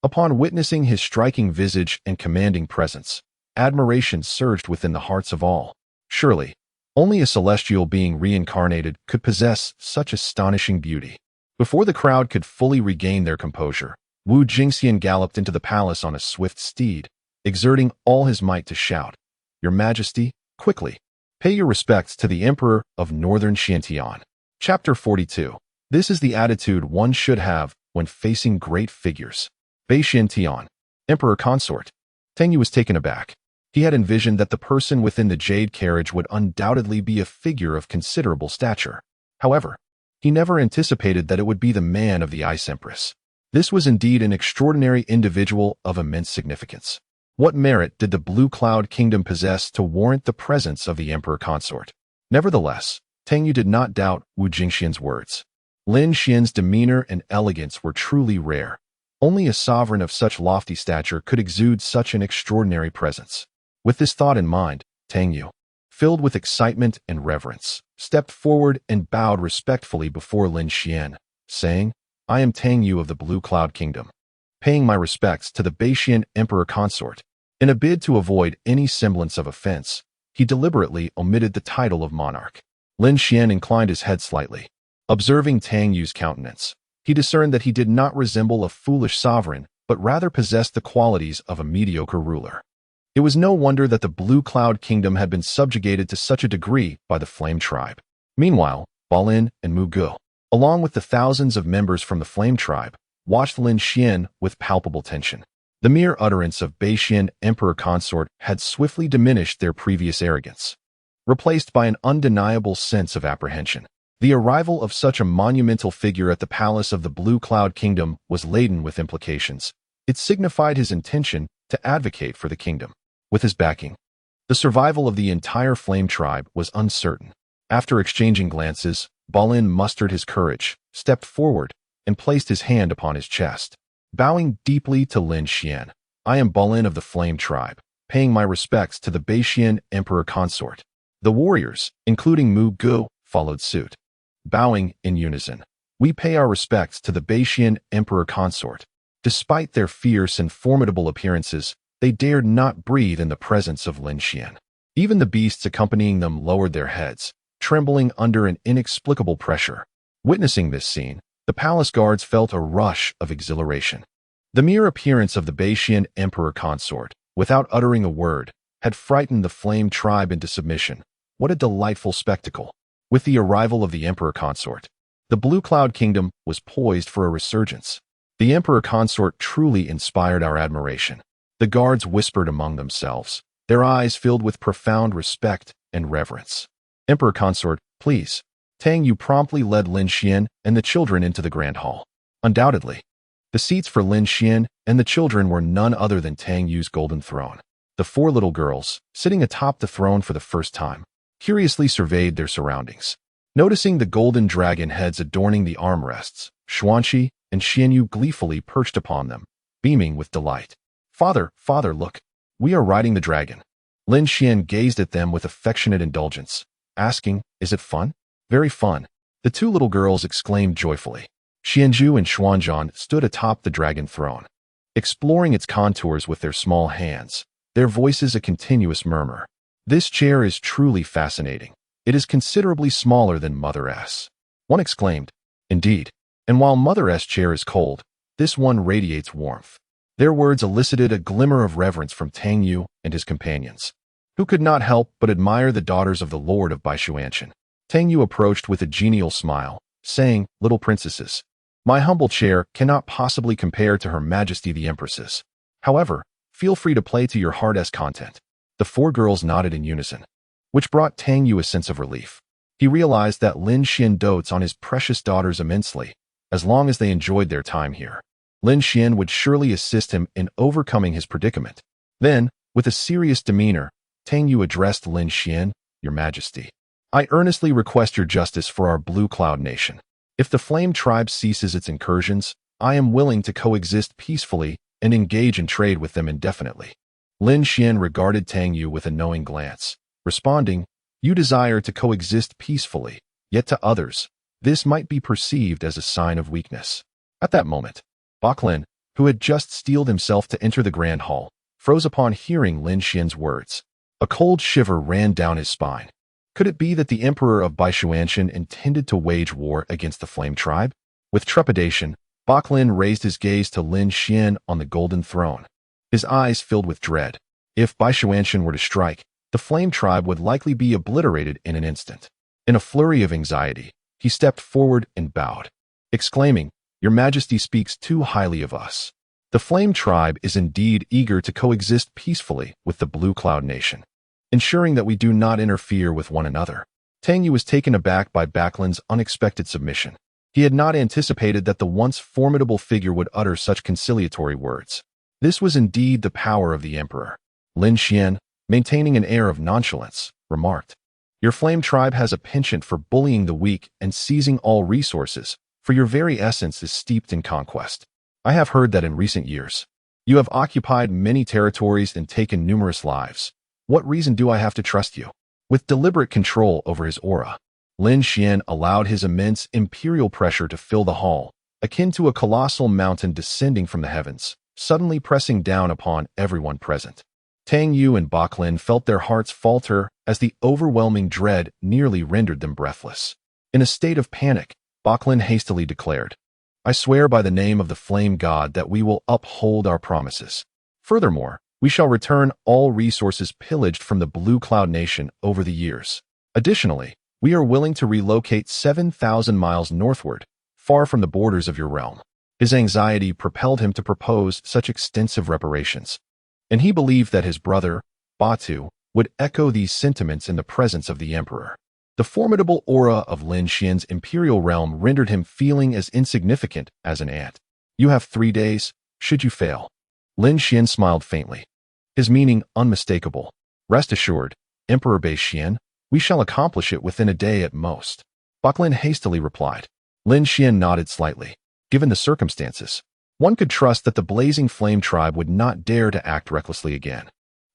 Upon witnessing his striking visage and commanding presence, admiration surged within the hearts of all. Surely, only a celestial being reincarnated could possess such astonishing beauty. Before the crowd could fully regain their composure, Wu Jingxian galloped into the palace on a swift steed, exerting all his might to shout, "Your Majesty, quickly, pay your respects to the Emperor of Northern Xintian." Chapter 42. This is the attitude one should have when facing great figures. Bei Xintian, Emperor Consort. Tang Yu was taken aback. He had envisioned that the person within the jade carriage would undoubtedly be a figure of considerable stature. However, he never anticipated that it would be the man of the Ice Empress. This was indeed an extraordinary individual of immense significance. What merit did the Blue Cloud Kingdom possess to warrant the presence of the Emperor Consort? Nevertheless, Tang Yu did not doubt Wu Jingxian's words. Lin Xian's demeanor and elegance were truly rare. Only a sovereign of such lofty stature could exude such an extraordinary presence. With this thought in mind, Tang Yu, filled with excitement and reverence, stepped forward and bowed respectfully before Lin Xian, saying, "I am Tang Yu of the Blue Cloud Kingdom, paying my respects to the Beixian Emperor Consort." In a bid to avoid any semblance of offense, he deliberately omitted the title of monarch. Lin Xian inclined his head slightly. Observing Tang Yu's countenance, he discerned that he did not resemble a foolish sovereign, but rather possessed the qualities of a mediocre ruler. It was no wonder that the Blue Cloud Kingdom had been subjugated to such a degree by the Flame Tribe. Meanwhile, Ba Lin and Mu Gu, along with the thousands of members from the Flame Tribe, watched Lin Xian with palpable tension. The mere utterance of Beixian Emperor Consort had swiftly diminished their previous arrogance, replaced by an undeniable sense of apprehension. The arrival of such a monumental figure at the palace of the Blue Cloud Kingdom was laden with implications. It signified his intention to advocate for the kingdom. With his backing, the survival of the entire Flame Tribe was uncertain. After exchanging glances, Ba Lin mustered his courage, stepped forward, and placed his hand upon his chest. Bowing deeply to Lin Xian, "I am Ba Lin of the Flame Tribe, paying my respects to the Beixian Emperor Consort." The warriors, including Mu Gu, followed suit. Bowing in unison, "We pay our respects to the Beixian Emperor Consort." Despite their fierce and formidable appearances, they dared not breathe in the presence of Lin Xian. Even the beasts accompanying them lowered their heads, trembling under an inexplicable pressure. Witnessing this scene, the palace guards felt a rush of exhilaration. The mere appearance of the Beixian Emperor Consort, without uttering a word, had frightened the Flame Tribe into submission. What a delightful spectacle! With the arrival of the Emperor Consort, the Blue Cloud Kingdom was poised for a resurgence. The Emperor Consort truly inspired our admiration. The guards whispered among themselves, their eyes filled with profound respect and reverence. "Emperor Consort, please." Tang Yu promptly led Lin Xian and the children into the grand hall. Undoubtedly, the seats for Lin Xian and the children were none other than Tang Yu's golden throne. The 4 little girls, sitting atop the throne for the first time, curiously surveyed their surroundings. Noticing the golden dragon heads adorning the armrests, Xuanqi and Xianyu gleefully perched upon them, beaming with delight. Father, look, we are riding the dragon. Lin Xian gazed at them with affectionate indulgence, asking, is it fun? Very fun, the two little girls exclaimed joyfully. Xianzhu and Xuanzhan stood atop the dragon throne, exploring its contours with their small hands, their voices a continuous murmur. This chair is truly fascinating. It is considerably smaller than Mother S. One exclaimed. Indeed, and while Mother S' chair is cold, this one radiates warmth. Their words elicited a glimmer of reverence from Tang Yu and his companions, who could not help but admire the daughters of the Lord of Baishuanshan. Tang Yu approached with a genial smile, saying, little princesses, my humble chair cannot possibly compare to Her Majesty the Empress's. However, feel free to play to your heart's content. The four girls nodded in unison, which brought Tang Yu a sense of relief. He realized that Lin Xian dotes on his precious daughters immensely, as long as they enjoyed their time here. Lin Xian would surely assist him in overcoming his predicament. Then, with a serious demeanor, Tang Yu addressed Lin Xian, Your Majesty, I earnestly request your justice for our Blue Cloud Nation. If the Flame Tribe ceases its incursions, I am willing to coexist peacefully and engage in trade with them indefinitely. Lin Xian regarded Tang Yu with a knowing glance, responding, you desire to coexist peacefully, yet to others, this might be perceived as a sign of weakness. At that moment, Baklin, who had just steeled himself to enter the Grand Hall, froze upon hearing Lin Xian's words. A cold shiver ran down his spine. Could it be that the Emperor of Baishuanshan intended to wage war against the Flame Tribe? With trepidation, Baklin raised his gaze to Lin Xian on the golden throne. His eyes filled with dread. If Baishuanshan were to strike, the Flame Tribe would likely be obliterated in an instant. In a flurry of anxiety, he stepped forward and bowed, exclaiming, Your Majesty speaks too highly of us. The Flame Tribe is indeed eager to coexist peacefully with the Blue Cloud Nation, ensuring that we do not interfere with one another. Tang Yu was taken aback by Baklin's unexpected submission. He had not anticipated that the once formidable figure would utter such conciliatory words. This was indeed the power of the Emperor. Lin Xian, maintaining an air of nonchalance, remarked, Your Flame Tribe has a penchant for bullying the weak and seizing all resources, for your very essence is steeped in conquest. I have heard that in recent years, you have occupied many territories and taken numerous lives. What reason do I have to trust you? With deliberate control over his aura, Lin Xian allowed his immense imperial pressure to fill the hall, akin to a colossal mountain descending from the heavens, suddenly pressing down upon everyone present. Tang Yu and Baklin felt their hearts falter as the overwhelming dread nearly rendered them breathless. In a state of panic, Baklin hastily declared, I swear by the name of the Flame God that we will uphold our promises. Furthermore, we shall return all resources pillaged from the Blue Cloud Nation over the years. Additionally, we are willing to relocate 7,000 miles northward, far from the borders of your realm. His anxiety propelled him to propose such extensive reparations, and he believed that his brother, Batu, would echo these sentiments in the presence of the Emperor. The formidable aura of Lin Xian's imperial realm rendered him feeling as insignificant as an ant. You have 3 days, should you fail. Lin Xian smiled faintly, his meaning unmistakable. Rest assured, Emperor Xian, we shall accomplish it within a day at most. Baklin hastily replied. Lin Xian nodded slightly. Given the circumstances, one could trust that the blazing Flame Tribe would not dare to act recklessly again.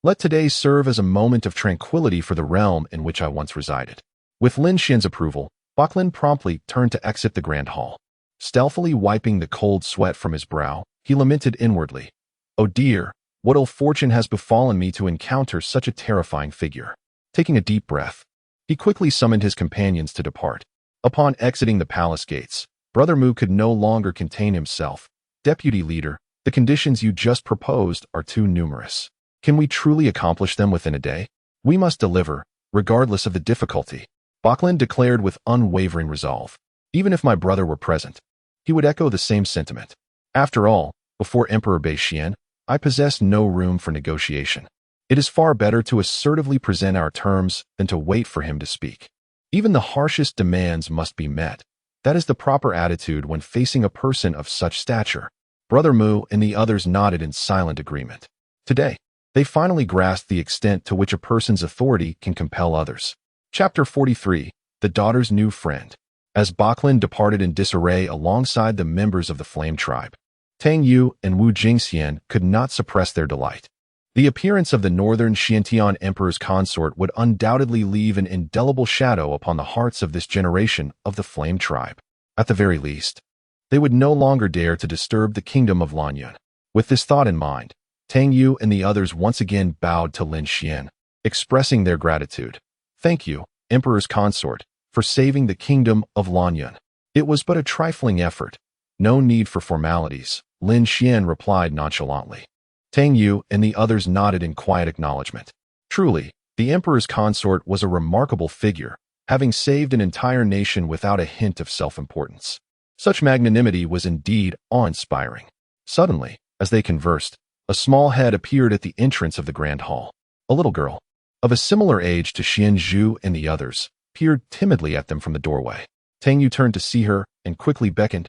Let today serve as a moment of tranquility for the realm in which I once resided. With Lin Xian's approval, Baklin promptly turned to exit the Grand Hall. Stealthily wiping the cold sweat from his brow, he lamented inwardly, Oh dear, what ill fortune has befallen me to encounter such a terrifying figure. Taking a deep breath, he quickly summoned his companions to depart. Upon exiting the palace gates, Brother Mu could no longer contain himself. Deputy Leader, the conditions you just proposed are too numerous. Can we truly accomplish them within a day? We must deliver, regardless of the difficulty. Baklin declared with unwavering resolve. Even if my brother were present, he would echo the same sentiment. After all, before Emperor Xian, I possess no room for negotiation. It is far better to assertively present our terms than to wait for him to speak. Even the harshest demands must be met. That is the proper attitude when facing a person of such stature. Brother Mu and the others nodded in silent agreement. Today, they finally grasped the extent to which a person's authority can compel others. Chapter 43. The Daughter's New Friend. As Baklin departed in disarray alongside the members of the Flame Tribe, Tang Yu and Wu Jingxian could not suppress their delight. The appearance of the northern Xiantian Emperor's consort would undoubtedly leave an indelible shadow upon the hearts of this generation of the Flame Tribe. At the very least, they would no longer dare to disturb the kingdom of Lanyun. With this thought in mind, Tang Yu and the others once again bowed to Lin Xian, expressing their gratitude. "Thank you, Emperor's consort, for saving the kingdom of Lanyun. It was but a trifling effort. No need for formalities," Lin Xian replied nonchalantly. Tang Yu and the others nodded in quiet acknowledgement. Truly, the Emperor's consort was a remarkable figure, having saved an entire nation without a hint of self-importance. Such magnanimity was indeed awe-inspiring. Suddenly, as they conversed, a small head appeared at the entrance of the grand hall. A little girl, of a similar age to Xian Zhu and the others, peered timidly at them from the doorway. Tang Yu turned to see her and quickly beckoned,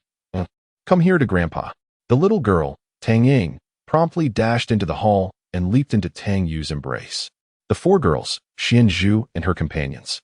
"Come here to Grandpa." The little girl, Tang Ying, promptly dashed into the hall and leaped into Tang Yu's embrace. The four girls, Xian Zhu and her companions,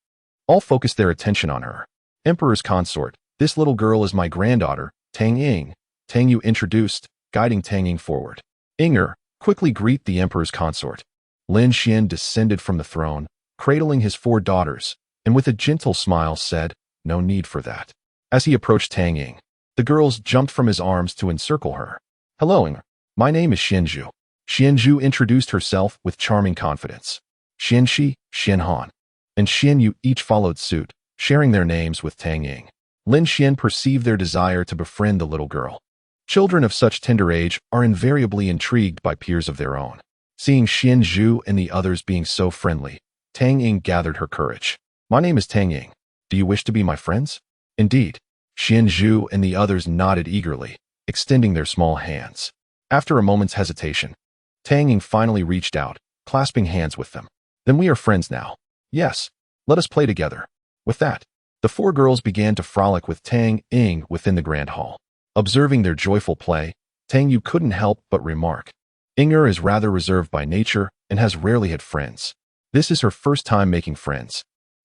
all focused their attention on her. "Emperor's consort, this little girl is my granddaughter, Tang Ying," Tang Yu introduced, guiding Tang Ying forward. "Inger, quickly greet the Emperor's consort." Lin Xian descended from the throne, cradling his four daughters, and with a gentle smile said, "No need for that." As he approached Tang Ying, the girls jumped from his arms to encircle her. "Hello, Inger. My name is Xianzhu." Xianzhu introduced herself with charming confidence. Xianxi, Xianhan, and Xianyu each followed suit, sharing their names with Tang Ying. Lin Xian perceived their desire to befriend the little girl. Children of such tender age are invariably intrigued by peers of their own. Seeing Xianzhu and the others being so friendly, Tang Ying gathered her courage. "My name is Tang Ying. Do you wish to be my friends?" "Indeed." Xianzhu and the others nodded eagerly, extending their small hands. After a moment's hesitation, Tang Ying finally reached out, clasping hands with them. "Then we are friends now." "Yes, let us play together." With that, the four girls began to frolic with Tang Ying within the grand hall. Observing their joyful play, Tang Yu couldn't help but remark, "Inger is rather reserved by nature and has rarely had friends. This is her first time making friends,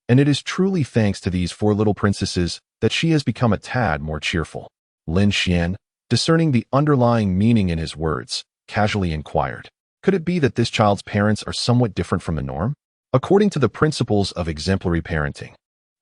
and it is truly thanks to these four little princesses that she has become a tad more cheerful." Lin Xian, discerning the underlying meaning in his words, casually inquired, "Could it be that this child's parents are somewhat different from the norm?" According to the principles of exemplary parenting,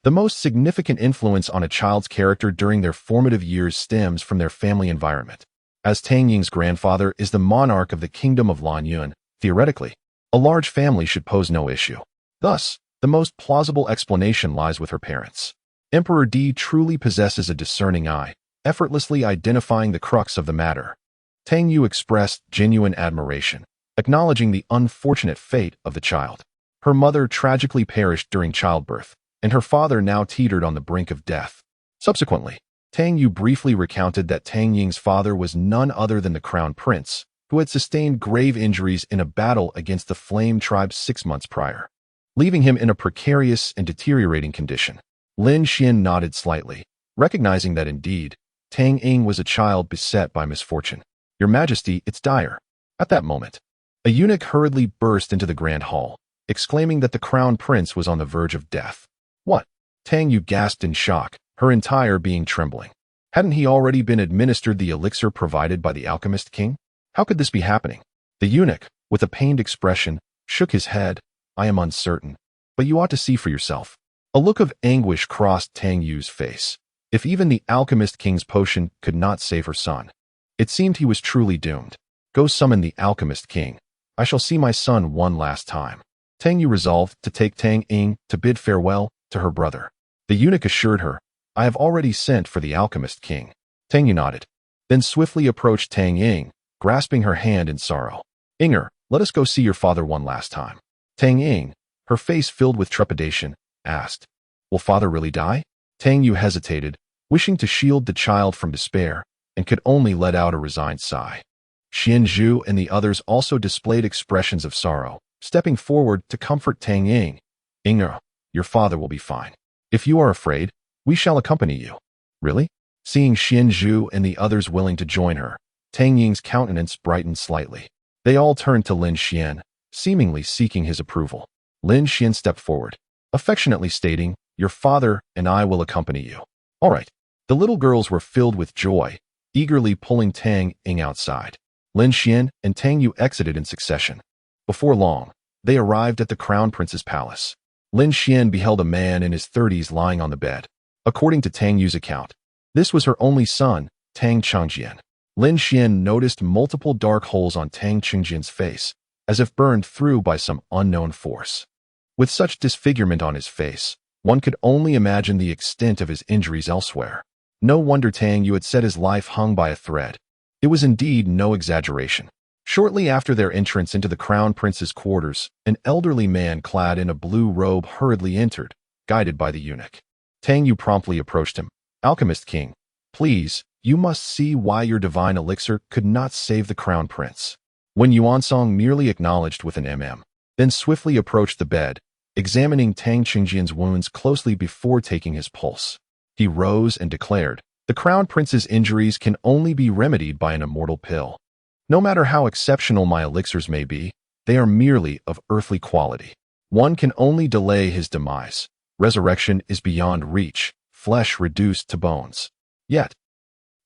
the most significant influence on a child's character during their formative years stems from their family environment. As Tang Ying's grandfather is the monarch of the kingdom of Lanyun, theoretically, a large family should pose no issue. Thus, the most plausible explanation lies with her parents. Emperor Di truly possesses a discerning eye, effortlessly identifying the crux of the matter. Tang Yu expressed genuine admiration, acknowledging the unfortunate fate of the child. Her mother tragically perished during childbirth, and her father now teetered on the brink of death. Subsequently, Tang Yu briefly recounted that Tang Ying's father was none other than the crown prince, who had sustained grave injuries in a battle against the Flame Tribe 6 months prior, leaving him in a precarious and deteriorating condition. Lin Xian nodded slightly, recognizing that indeed, Tang Ying was a child beset by misfortune. "Your Majesty, it's dire." At that moment, a eunuch hurriedly burst into the grand hall, exclaiming that the crown prince was on the verge of death. "What?" Tang Yu gasped in shock, her entire being trembling. Hadn't he already been administered the elixir provided by the alchemist king? How could this be happening? The eunuch, with a pained expression, shook his head. "I am uncertain, but you ought to see for yourself." A look of anguish crossed Tang Yu's face. If even the alchemist king's potion could not save her son, it seemed he was truly doomed. "Go summon the alchemist king. I shall see my son one last time." Tang Yu resolved to take Tang Ying to bid farewell to her brother. The eunuch assured her, "I have already sent for the alchemist king." Tang Yu nodded, then swiftly approached Tang Ying, grasping her hand in sorrow. "Inger, let us go see your father one last time." Tang Ying, her face filled with trepidation, asked, "Will father really die?" Tang Yu hesitated, wishing to shield the child from despair, and could only let out a resigned sigh. Xianzhu and the others also displayed expressions of sorrow, stepping forward to comfort Tang Ying. "Inger, your father will be fine. If you are afraid, we shall accompany you." "Really?" Seeing Xianzhu and the others willing to join her, Tang Ying's countenance brightened slightly. They all turned to Lin Xian, seemingly seeking his approval. Lin Xian stepped forward. affectionately stating, "Your father and I will accompany you." All right. The little girls were filled with joy, eagerly pulling Tang Ying outside. Lin Xian and Tang Yu exited in succession. Before long, they arrived at the crown prince's palace. Lin Xian beheld a man in his 30s lying on the bed. According to Tang Yu's account, this was her only son, Tang Changjian. Lin Xian noticed multiple dark holes on Tang Changjian's face, as if burned through by some unknown force. With such disfigurement on his face, one could only imagine the extent of his injuries elsewhere. No wonder Tang Yu had said his life hung by a thread. It was indeed no exaggeration. Shortly after their entrance into the crown prince's quarters, an elderly man clad in a blue robe hurriedly entered, guided by the eunuch. Tang Yu promptly approached him. "Alchemist King, please, you must see why your divine elixir could not save the crown prince." When Yuansong merely acknowledged with an then swiftly approached the bed, examining Tang Chingjian's wounds closely before taking his pulse. He rose and declared, "The crown prince's injuries can only be remedied by an immortal pill. No matter how exceptional my elixirs may be, they are merely of earthly quality. One can only delay his demise. Resurrection is beyond reach, flesh reduced to bones." Yet,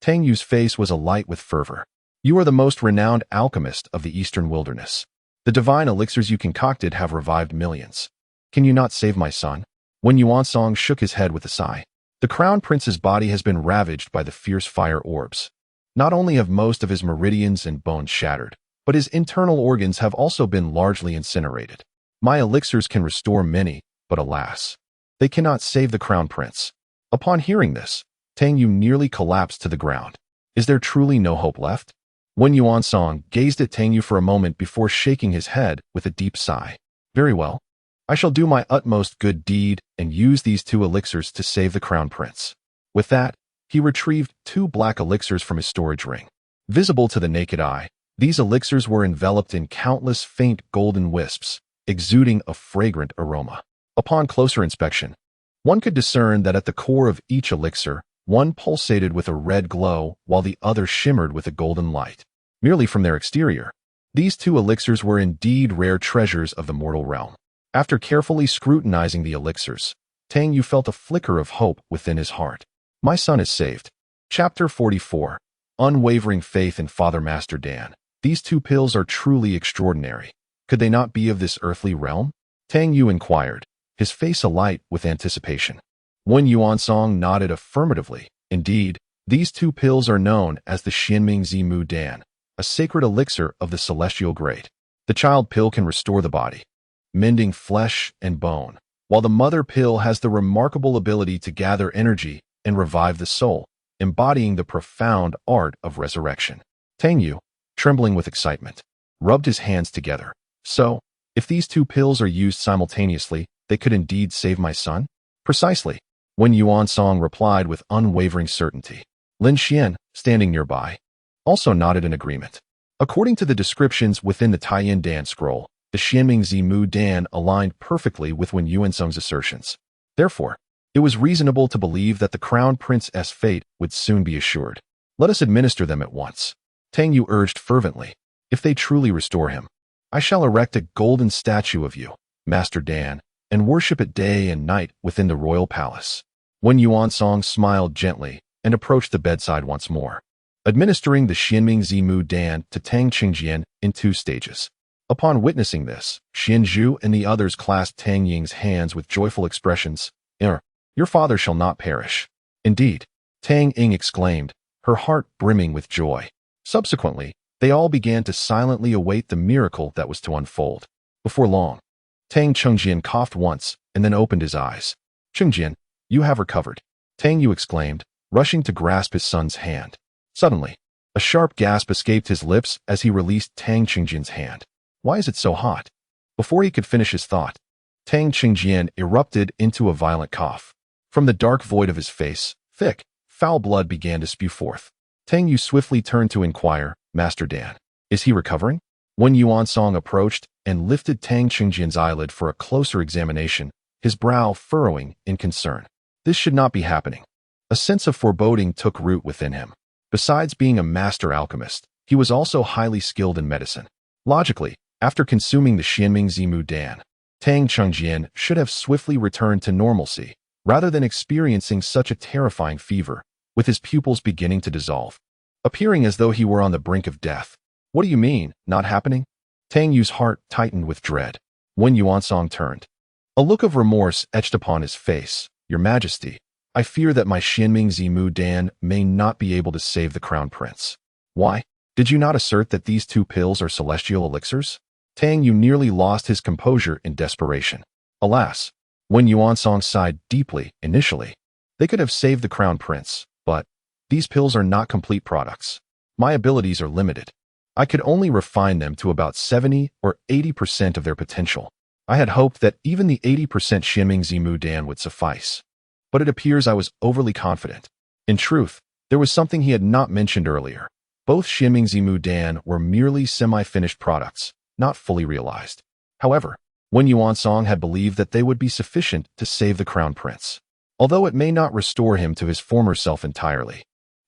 Tang Yu's face was alight with fervor. "You are the most renowned alchemist of the eastern wilderness. The divine elixirs you concocted have revived millions. Can you not save my son?" When Yuansong shook his head with a sigh, "The crown prince's body has been ravaged by the fierce fire orbs. Not only have most of his meridians and bones shattered, but his internal organs have also been largely incinerated. My elixirs can restore many, but alas, they cannot save the crown prince." Upon hearing this, Tang Yu nearly collapsed to the ground. Is there truly no hope left? When Yuansong gazed at Tang Yu for a moment before shaking his head with a deep sigh. "Very well. I shall do my utmost good deed and use these 2 elixirs to save the crown prince." With that, he retrieved 2 black elixirs from his storage ring. Visible to the naked eye, these elixirs were enveloped in countless faint golden wisps, exuding a fragrant aroma. Upon closer inspection, one could discern that at the core of each elixir, one pulsated with a red glow while the other shimmered with a golden light. Merely from their exterior, these 2 elixirs were indeed rare treasures of the mortal realm. After carefully scrutinizing the elixirs, Tang Yu felt a flicker of hope within his heart. My son is saved. Chapter 44. Unwavering faith in Father Master Dan. These 2 pills are truly extraordinary. Could they not be of this earthly realm? Tang Yu inquired, his face alight with anticipation. When Yuansong nodded affirmatively, indeed, these 2 pills are known as the Xianming Zimu Dan, a sacred elixir of the celestial grade. The child pill can restore the body, mending flesh and bone, while the mother pill has the remarkable ability to gather energy and revive the soul, embodying the profound art of resurrection. Tang Yu, trembling with excitement, rubbed his hands together. "So, if these 2 pills are used simultaneously, they could indeed save my son?" "Precisely," when Yuansong replied with unwavering certainty. Lin Xian, standing nearby, also nodded in agreement. According to the descriptions within the Taiyin Dan scroll, the Xianming Zimu Dan aligned perfectly with Wen Yuansong's assertions. Therefore, it was reasonable to believe that the crown prince's fate would soon be assured. "Let us administer them at once," Tang Yu urged fervently. "If they truly restore him, I shall erect a golden statue of you, Master Dan, and worship it day and night within the royal palace." When Yuansong smiled gently and approached the bedside once more, administering the Xianming Zimu Dan to Tang Chingjian in 2 stages. Upon witnessing this, Xianzhu and the others clasped Tang Ying's hands with joyful expressions. Your father shall not perish." "Indeed," Tang Ying exclaimed, her heart brimming with joy. Subsequently, they all began to silently await the miracle that was to unfold. Before long, Tang Chengjian coughed once and then opened his eyes. "Chengjian, you have recovered," Tang Yu exclaimed, rushing to grasp his son's hand. Suddenly, a sharp gasp escaped his lips as he released Tang Chengjian's hand. "Why is it so hot?" Before he could finish his thought, Tang Chengjian erupted into a violent cough. From the dark void of his face, thick, foul blood began to spew forth. Tang Yu swiftly turned to inquire, "Master Dan, is he recovering?" When Yuansong approached and lifted Tang Chengjian's eyelid for a closer examination, his brow furrowing in concern. This should not be happening. A sense of foreboding took root within him. Besides being a master alchemist, he was also highly skilled in medicine. Logically, after consuming the Xianming Zimu Dan, Tang Chengjian should have swiftly returned to normalcy, rather than experiencing such a terrifying fever, with his pupils beginning to dissolve, appearing as though he were on the brink of death. What do you mean, not happening? Tang Yu's heart tightened with dread. Wen Yuansong turned. A look of remorse etched upon his face. Your Majesty, I fear that my Xianming Zimu Dan may not be able to save the Crown Prince. Why? Did you not assert that these 2 pills are celestial elixirs? Tang Yu nearly lost his composure in desperation. Alas, Wen Yuansong sighed deeply initially. They could have saved the Crown Prince, but these pills are not complete products. My abilities are limited. I could only refine them to about 70 or 80% of their potential. I had hoped that even the 80% Xianming Zimu Dan would suffice. But it appears I was overly confident. In truth, there was something he had not mentioned earlier. Both Xianming Zimu Dan were merely semi-finished products, not fully realized. However, Wen Yuansong had believed that they would be sufficient to save the Crown Prince. Although it may not restore him to his former self entirely,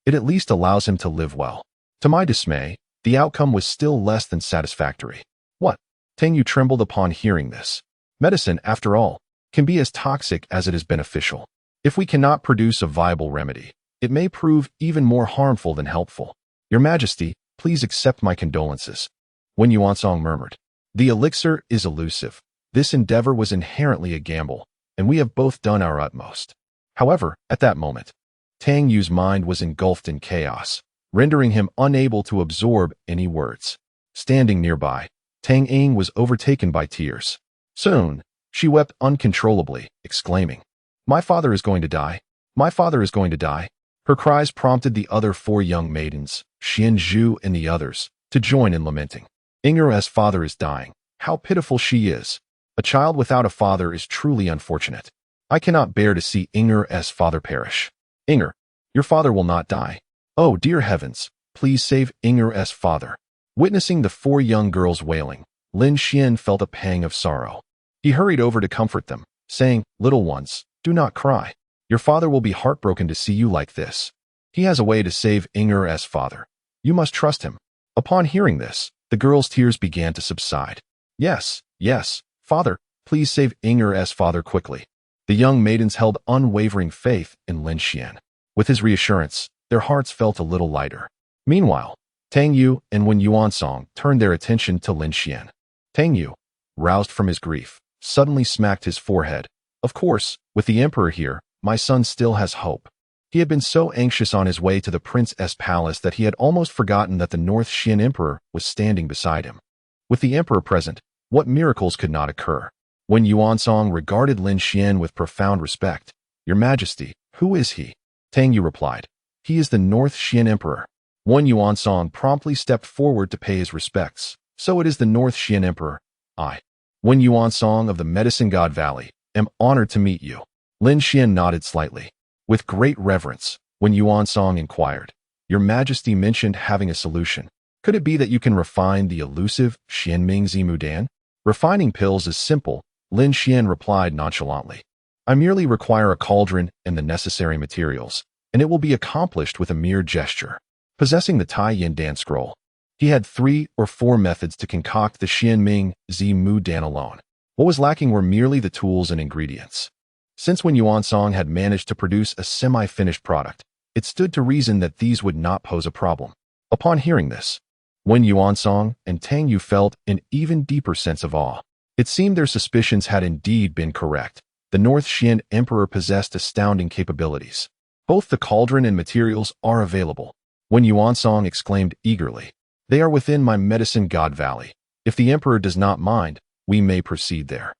it at least allows him to live well. To my dismay, the outcome was still less than satisfactory. What? Tang Yu trembled upon hearing this. Medicine, after all, can be as toxic as it is beneficial. If we cannot produce a viable remedy, it may prove even more harmful than helpful. Your Majesty, please accept my condolences. Wen Yuansong murmured. The elixir is elusive. This endeavor was inherently a gamble, and we have both done our utmost. However, at that moment, Tang Yu's mind was engulfed in chaos, rendering him unable to absorb any words. Standing nearby, Tang Ying was overtaken by tears. Soon, she wept uncontrollably, exclaiming, My father is going to die. My father is going to die. Her cries prompted the other 4 young maidens, Xian Zhu and the others, to join in lamenting. Ing's father is dying. How pitiful she is. A child without a father is truly unfortunate. I cannot bear to see Ing's father perish. Inger, your father will not die. Oh, dear heavens, please save Ing's father. Witnessing the 4 young girls wailing, Lin Xian felt a pang of sorrow. He hurried over to comfort them, saying, Little ones, do not cry. Your father will be heartbroken to see you like this. He has a way to save Ing's father. You must trust him. Upon hearing this, the girls' tears began to subside. Yes, yes, father, please save Ing's father quickly. The young maidens held unwavering faith in Lin Xian. With his reassurance, their hearts felt a little lighter. Meanwhile, Tang Yu and Wen Yuansong turned their attention to Lin Xian. Tang Yu, roused from his grief, suddenly smacked his forehead. Of course, with the emperor here, my son still has hope. He had been so anxious on his way to the prince's palace that he had almost forgotten that the North Xian emperor was standing beside him. With the emperor present, what miracles could not occur? Wen Yuansong regarded Lin Xian with profound respect. Your Majesty, who is he? Tang Yu replied. He is the North Xian emperor. Wen Yuansong promptly stepped forward to pay his respects. So it is the North Xian emperor. I, Wen Yuansong of the Medicine God Valley, am honored to meet you. Lin Xian nodded slightly. With great reverence, Wen Yuansong inquired, Your Majesty mentioned having a solution. Could it be that you can refine the elusive Xianming Zimu Dan? Refining pills is simple, Lin Xian replied nonchalantly. I merely require a cauldron and the necessary materials, and it will be accomplished with a mere gesture. Possessing the Tai Yin Dan scroll, he had 3 or 4 methods to concoct the Xianming Zimu Dan alone. What was lacking were merely the tools and ingredients. Since Wen Yuansong had managed to produce a semi-finished product, it stood to reason that these would not pose a problem. Upon hearing this, Wen Yuansong and Tang Yu felt an even deeper sense of awe. It seemed their suspicions had indeed been correct. The North Xian Emperor possessed astounding capabilities. Both the cauldron and materials are available. Wen Yuansong exclaimed eagerly. They are within my Medicine God Valley. If the Emperor does not mind, we may proceed there.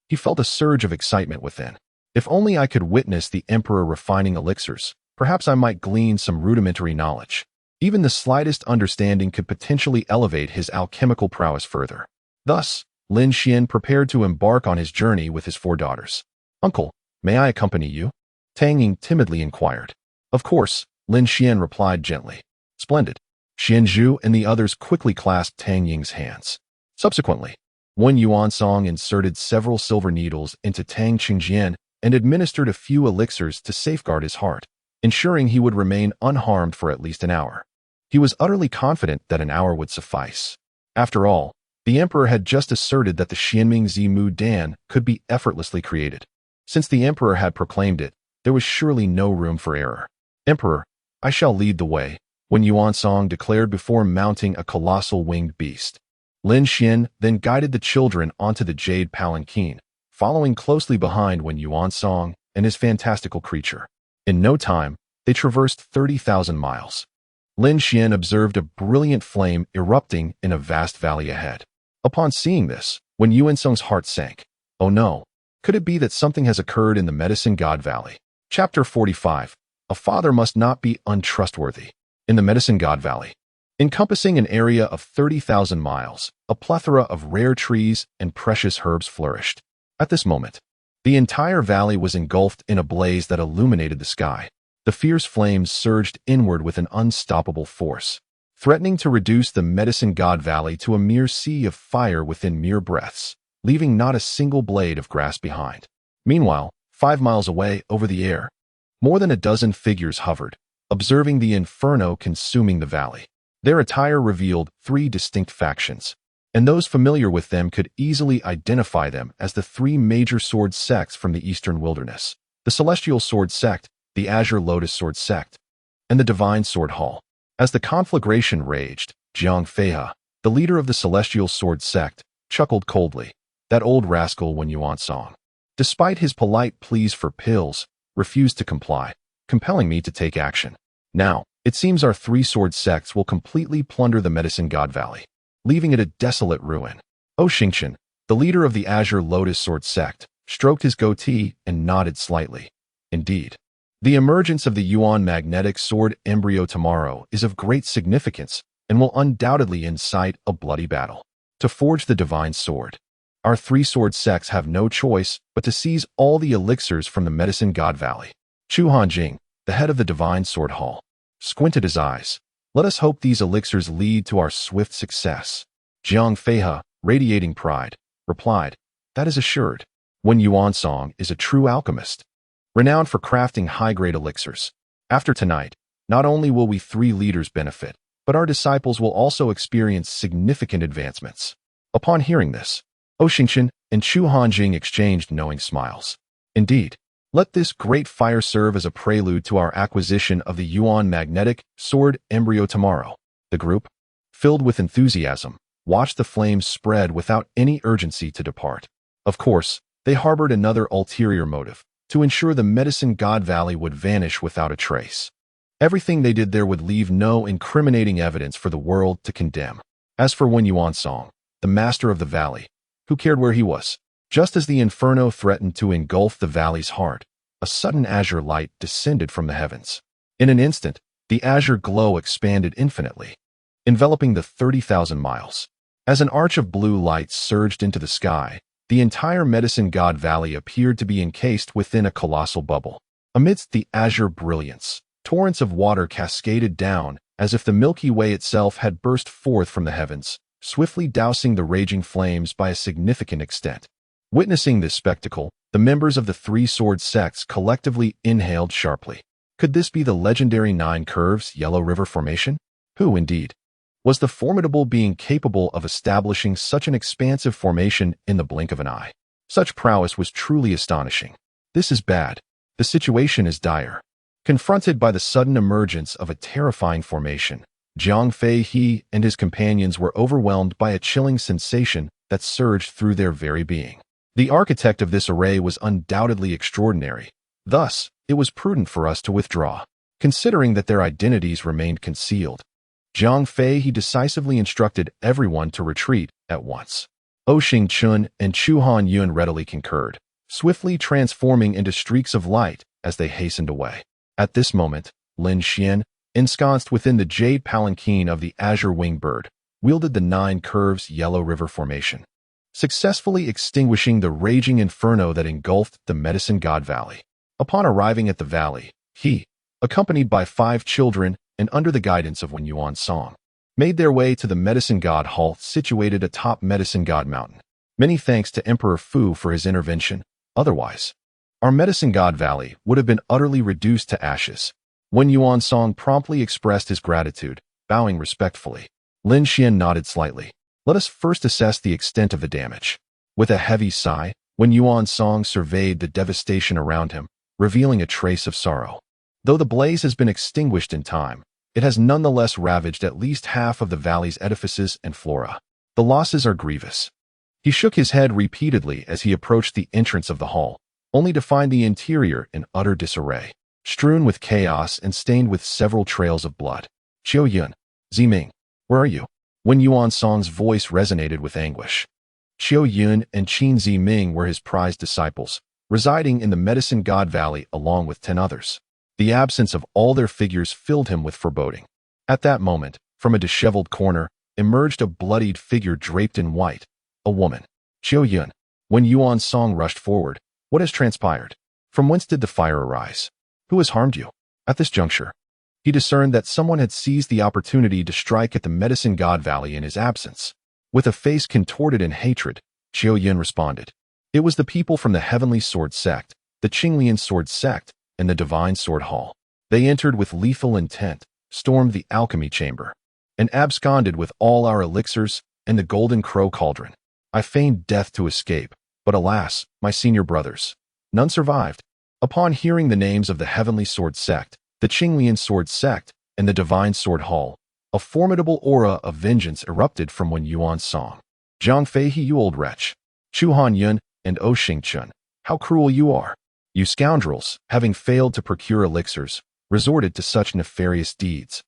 He felt a surge of excitement within. If only I could witness the Emperor refining elixirs, perhaps I might glean some rudimentary knowledge. Even the slightest understanding could potentially elevate his alchemical prowess further. Thus, Lin Xian prepared to embark on his journey with his 4 daughters. Uncle, may I accompany you? Tang Ying timidly inquired. Of course, Lin Xian replied gently. Splendid. Xian Zhu and the others quickly clasped Tang Ying's hands. Subsequently, Wen Yuansong inserted several silver needles into Tang Chengjian and administered a few elixirs to safeguard his heart, ensuring he would remain unharmed for at least an hour. He was utterly confident that an hour would suffice. After all, The emperor had just asserted that the Xianming Zimu Dan could be effortlessly created. Since the emperor had proclaimed it, there was surely no room for error. "Emperor, I shall lead the way," Wen Yuansong declared before mounting a colossal winged beast. Lin Xian then guided the children onto the jade palanquin, following closely behind Wen Yuansong and his fantastical creature. In no time, they traversed 30,000 miles. Lin Xian observed a brilliant flame erupting in a vast valley ahead. Upon seeing this, Wen Yuansong's heart sank. Oh no, could it be that something has occurred in the Medicine God Valley? Chapter 45. A father must not be untrustworthy. In the Medicine God Valley, encompassing an area of 30,000 miles, a plethora of rare trees and precious herbs flourished. At this moment, the entire valley was engulfed in a blaze that illuminated the sky. The fierce flames surged inward with an unstoppable force, threatening to reduce the Medicine God Valley to a mere sea of fire within mere breaths, leaving not a single blade of grass behind. Meanwhile, 5 miles away over the air, more than a dozen figures hovered, observing the inferno consuming the valley. Their attire revealed 3 distinct factions, and those familiar with them could easily identify them as the 3 major sword sects from the eastern wilderness: the Celestial Sword Sect, the Azure Lotus Sword Sect, and the Divine Sword Hall. As the conflagration raged, Jiang Feihe, the leader of the Celestial Sword Sect, chuckled coldly. That old rascal Wen Yuansong, despite his polite pleas for pills, refused to comply, compelling me to take action. Now, it seems our 3 sword sects will completely plunder the Medicine God Valley, leaving it a desolate ruin. O Xingqian, the leader of the Azure Lotus Sword Sect, stroked his goatee and nodded slightly. Indeed, the emergence of the Yuan magnetic sword embryo tomorrow is of great significance and will undoubtedly incite a bloody battle. To forge the divine sword, our 3 sword sects have no choice but to seize all the elixirs from the Medicine God Valley. Chu Hanjing, the head of the Divine Sword Hall, squinted his eyes. Let us hope these elixirs lead to our swift success. Jiang Feihe, radiating pride, replied, That is assured. Wen Yuansong is a true alchemist, renowned for crafting high-grade elixirs. After tonight, not only will we 3 leaders benefit, but our disciples will also experience significant advancements. Upon hearing this, O Xingqian and Chu Hanjing exchanged knowing smiles. Indeed, let this great fire serve as a prelude to our acquisition of the Yuan magnetic sword embryo tomorrow. The group, filled with enthusiasm, watched the flames spread without any urgency to depart. Of course, they harbored another ulterior motive, to ensure the Medicine God Valley would vanish without a trace. Everything they did there would leave no incriminating evidence for the world to condemn. As for Wen Yuansong, the master of the valley, who cared where he was? Just as the inferno threatened to engulf the valley's heart, a sudden azure light descended from the heavens. In an instant, the azure glow expanded infinitely, enveloping the 30,000 miles. As an arch of blue light surged into the sky, the entire Medicine God Valley appeared to be encased within a colossal bubble. Amidst the azure brilliance, torrents of water cascaded down as if the Milky Way itself had burst forth from the heavens, swiftly dousing the raging flames by a significant extent. Witnessing this spectacle, the members of the 3 sword sects collectively inhaled sharply. Could this be the legendary 9 Curves Yellow River Formation? Who, indeed, was the formidable being capable of establishing such an expansive formation in the blink of an eye? Such prowess was truly astonishing. This is bad. The situation is dire. Confronted by the sudden emergence of a terrifying formation, Jiang Feihe and his companions were overwhelmed by a chilling sensation that surged through their very being. The architect of this array was undoubtedly extraordinary. Thus, it was prudent for us to withdraw, considering that their identities remained concealed. Jiang Feihe decisively instructed everyone to retreat at once. O Xingqian and Chu Hanyun readily concurred, swiftly transforming into streaks of light as they hastened away. At this moment, Lin Xian, ensconced within the jade palanquin of the azure winged bird, wielded the 9 Curves Yellow River Formation, successfully extinguishing the raging inferno that engulfed the Medicine God Valley. Upon arriving at the valley, he, accompanied by 5 children and under the guidance of Wen Yuansong, made their way to the Medicine God Hall situated atop Medicine God Mountain. Many thanks to Emperor Fu for his intervention. Otherwise, our Medicine God Valley would have been utterly reduced to ashes. Wen Yuansong promptly expressed his gratitude, bowing respectfully. Lin Xian nodded slightly. Let us first assess the extent of the damage. With a heavy sigh, Wen Yuan-song surveyed the devastation around him, revealing a trace of sorrow. Though the blaze has been extinguished in time, it has nonetheless ravaged at least half of the valley's edifices and flora. The losses are grievous. He shook his head repeatedly as he approached the entrance of the hall, only to find the interior in utter disarray, strewn with chaos and stained with several trails of blood. Qiu Yun, Ziming, where are you? Wen Yuan-song's voice resonated with anguish. Qiu Yun and Qin Ziming were his prized disciples, residing in the Medicine God Valley along with 10 others. The absence of all their figures filled him with foreboding. At that moment, from a disheveled corner, emerged a bloodied figure draped in white, a woman. Qiu Yun. When Yuan-song rushed forward, what has transpired? From whence did the fire arise? Who has harmed you? At this juncture, he discerned that someone had seized the opportunity to strike at the Medicine God Valley in his absence. With a face contorted in hatred, Qiu Yun responded. It was the people from the Heavenly Sword Sect, the Qinglian Sword Sect, and the Divine Sword Hall. They entered with lethal intent, stormed the alchemy chamber, and absconded with all our elixirs and the Golden Crow Cauldron. I feigned death to escape, but alas, my senior brothers, none survived. Upon hearing the names of the Heavenly Sword Sect, the Qinglian Sword Sect, and the Divine Sword Hall, a formidable aura of vengeance erupted from Wen Yuan-song. Zhang Feihe, you old wretch. Chu Han Yun and O Xingchun, how cruel you are. You scoundrels, having failed to procure elixirs, resorted to such nefarious deeds,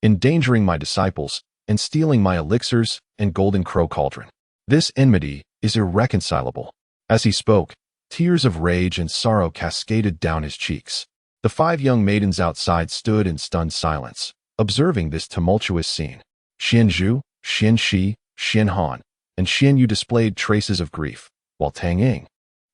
endangering my disciples and stealing my elixirs and Golden Crow Cauldron. This enmity is irreconcilable. As he spoke, tears of rage and sorrow cascaded down his cheeks. The 5 young maidens outside stood in stunned silence, observing this tumultuous scene. Xian Zhu, Xian Shi, Xian Han, and Xian Yu displayed traces of grief, while Tang Ying,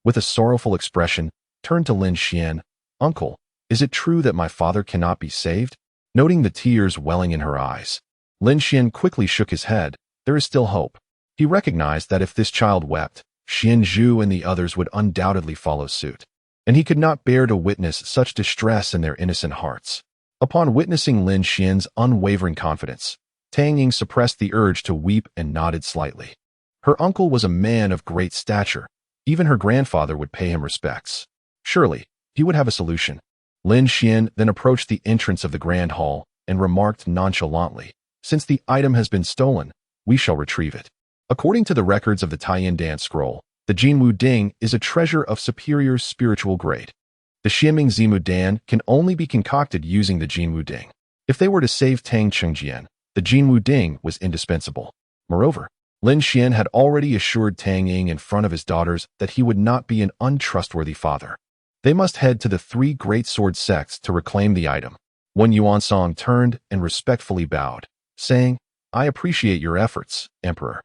with a sorrowful expression, turned to Lin Xian. Uncle, is it true that my father cannot be saved? Noting the tears welling in her eyes, Lin Xian quickly shook his head. There is still hope. He recognized that if this child wept, Xian Zhu and the others would undoubtedly follow suit, and he could not bear to witness such distress in their innocent hearts. Upon witnessing Lin Xian's unwavering confidence, Tang Ying suppressed the urge to weep and nodded slightly. Her uncle was a man of great stature. Even her grandfather would pay him respects. Surely, he would have a solution. Lin Xian then approached the entrance of the grand hall and remarked nonchalantly, since the item has been stolen, we shall retrieve it. According to the records of the Taiyin dance scroll, the Jinwu Ding is a treasure of superior spiritual grade. The Xianming Zimu Dan can only be concocted using the Jinwu Ding. If they were to save Tang Chengjian, the Jinwu Ding was indispensable. Moreover, Lin Xian had already assured Tang Ying in front of his daughters that he would not be an untrustworthy father. They must head to the 3 great sword sects to reclaim the item. Wen Yuan-song turned and respectfully bowed, saying, I appreciate your efforts, Emperor.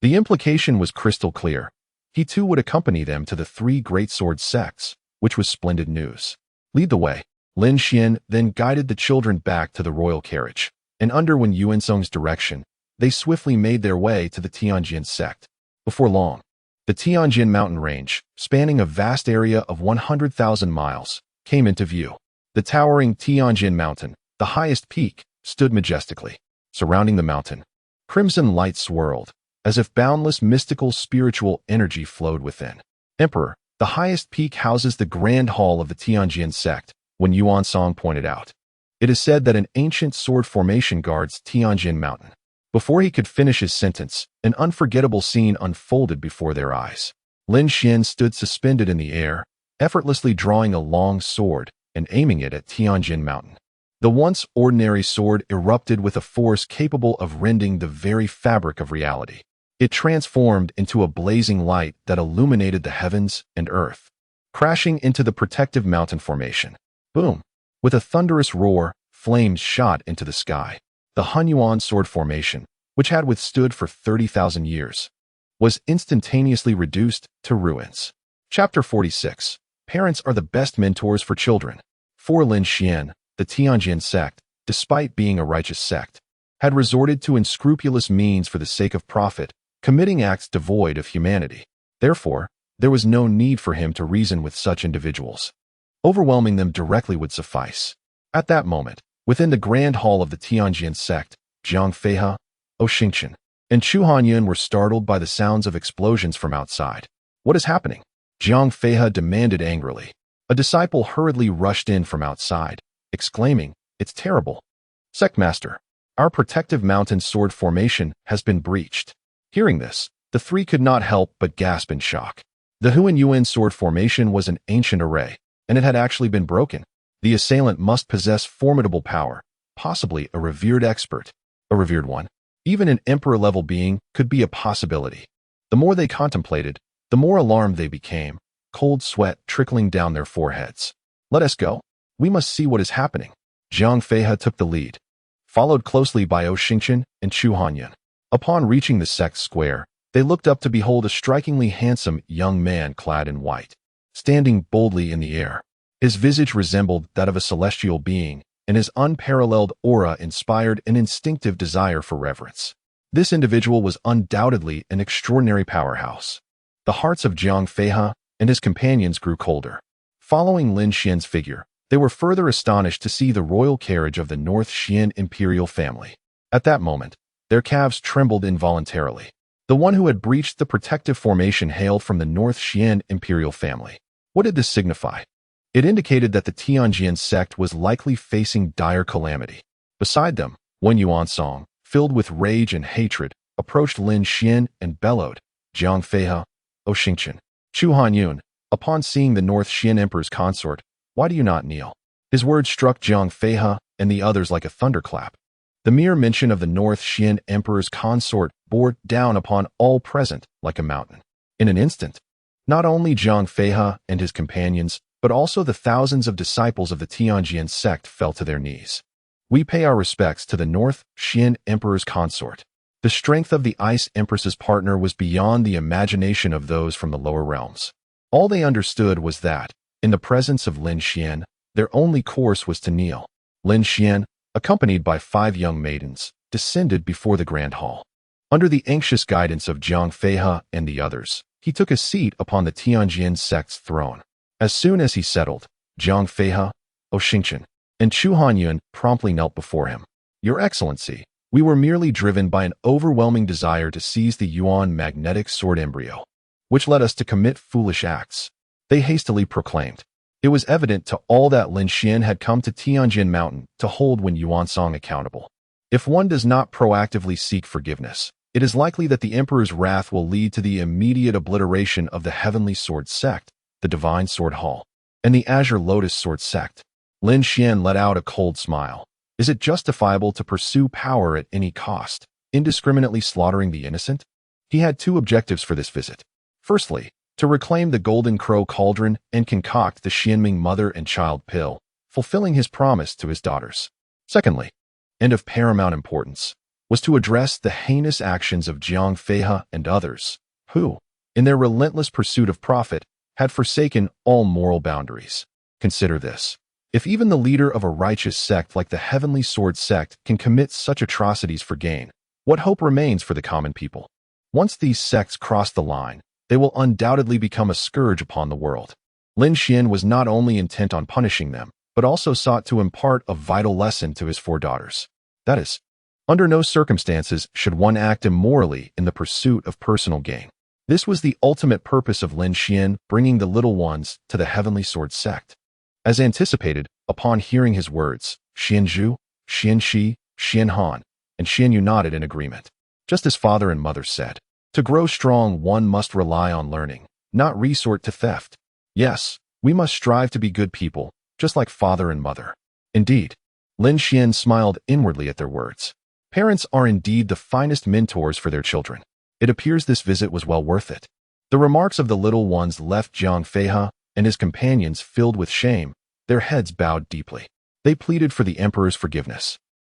The implication was crystal clear. He too would accompany them to the 3 great sword sects, which was splendid news. Lead the way. Lin Xian then guided the children back to the royal carriage, and under Wen Yuan-song's direction, they swiftly made their way to the Tianjin sect. Before long, the Tianjin mountain range, spanning a vast area of 100,000 miles, came into view. The towering Tianjin mountain, the highest peak, stood majestically. Surrounding the mountain, crimson light swirled, as if boundless mystical spiritual energy flowed within. Emperor, the highest peak houses the grand hall of the Tianjin sect, Wen Yuan-song pointed out. It is said that an ancient sword formation guards Tianjin mountain. Before he could finish his sentence, an unforgettable scene unfolded before their eyes. Lin Xian stood suspended in the air, effortlessly drawing a long sword and aiming it at Tianjin mountain. The once ordinary sword erupted with a force capable of rending the very fabric of reality. It transformed into a blazing light that illuminated the heavens and earth, crashing into the protective mountain formation. Boom! With a thunderous roar, flames shot into the sky. The Hunyuan sword formation, which had withstood for 30,000 years, was instantaneously reduced to ruins. Chapter 46. Parents are the best mentors for children. For Lin Xian, the Tianjin sect, despite being a righteous sect, had resorted to unscrupulous means for the sake of profit, committing acts devoid of humanity. Therefore, there was no need for him to reason with such individuals. Overwhelming them directly would suffice. At that moment, within the grand hall of the Tianjin sect, Zhang Feihe, O Xingchen, and Chu Hanyun were startled by the sounds of explosions from outside. What is happening? Jiang Feihe demanded angrily. A disciple hurriedly rushed in from outside, exclaiming, "It's terrible. Sectmaster, our protective mountain sword formation has been breached." Hearing this, the three could not help but gasp in shock. The Huan Yuan sword formation was an ancient array, and it had actually been broken. The assailant must possess formidable power, possibly a revered expert. A revered one? Even an emperor-level being could be a possibility. The more they contemplated, the more alarmed they became, cold sweat trickling down their foreheads. "Let us go. We must see what is happening." Jiang Feihe took the lead, followed closely by Xingchen and Chu Hanyun. Upon reaching the sect square, they looked up to behold a strikingly handsome young man clad in white, standing boldly in the air. His visage resembled that of a celestial being, and his unparalleled aura inspired an instinctive desire for reverence. This individual was undoubtedly an extraordinary powerhouse. The hearts of Jiang Feihe and his companions grew colder. Following Lin Xian's figure, they were further astonished to see the royal carriage of the North Xian imperial family. At that moment, their calves trembled involuntarily. The one who had breached the protective formation hailed from the North Xian imperial family. What did this signify? It indicated that the Tianjin sect was likely facing dire calamity. Beside them, Wen Yuansong, filled with rage and hatred, approached Lin Xian and bellowed, "Jiang Feihe, O Xingchen, Chu Hanyun, upon seeing the North Xian emperor's consort, why do you not kneel?" His words struck Jiang Feihe and the others like a thunderclap. The mere mention of the North Xian emperor's consort bore down upon all present like a mountain. In an instant, not only Jiang Feihe and his companions, but also the thousands of disciples of the Tianjin sect fell to their knees. "We pay our respects to the North Xian emperor's consort." The strength of the Ice Empress's partner was beyond the imagination of those from the lower realms. All they understood was that, in the presence of Lin Xian, their only course was to kneel. Lin Xian, accompanied by 5 young maidens, descended before the grand hall. Under the anxious guidance of Jiang Feihe and the others, he took a seat upon the Tianjin sect's throne. As soon as he settled, Jiang Feihe, Xingchen, and Chu Hanyun promptly knelt before him. "Your Excellency, we were merely driven by an overwhelming desire to seize the Yuan magnetic sword embryo, which led us to commit foolish acts," they hastily proclaimed. It was evident to all that Lin Xian had come to Tianjin Mountain to hold Wen Yuansong accountable. If one does not proactively seek forgiveness, it is likely that the emperor's wrath will lead to the immediate obliteration of the Heavenly Sword sect, the Divine Sword Hall, and the Azure Lotus Sword sect. Lin Xian let out a cold smile. Is it justifiable to pursue power at any cost, indiscriminately slaughtering the innocent? He had 2 objectives for this visit. Firstly, to reclaim the Golden Crow Cauldron and concoct the Xianming mother and child pill, fulfilling his promise to his daughters. Secondly, and of paramount importance, was to address the heinous actions of Jiang Feihe and others, who, in their relentless pursuit of profit, had forsaken all moral boundaries. Consider this. If even the leader of a righteous sect like the Heavenly Sword sect can commit such atrocities for gain, what hope remains for the common people? Once these sects cross the line, they will undoubtedly become a scourge upon the world. Lin Xian was not only intent on punishing them, but also sought to impart a vital lesson to his 4 daughters. That is, under no circumstances should one act immorally in the pursuit of personal gain. This was the ultimate purpose of Lin Xian bringing the little ones to the Heavenly Sword sect. As anticipated, upon hearing his words, Xianzhu, Xianxi, Xianhan, and Xianyu nodded in agreement. Just as father and mother said, to grow strong one must rely on learning, not resort to theft. Yes, we must strive to be good people, just like father and mother. Indeed, Lin Xian smiled inwardly at their words. Parents are indeed the finest mentors for their children. It appears this visit was well worth it. The remarks of the little ones left Jiang Feihe and his companions filled with shame, their heads bowed deeply. They pleaded for the emperor's forgiveness.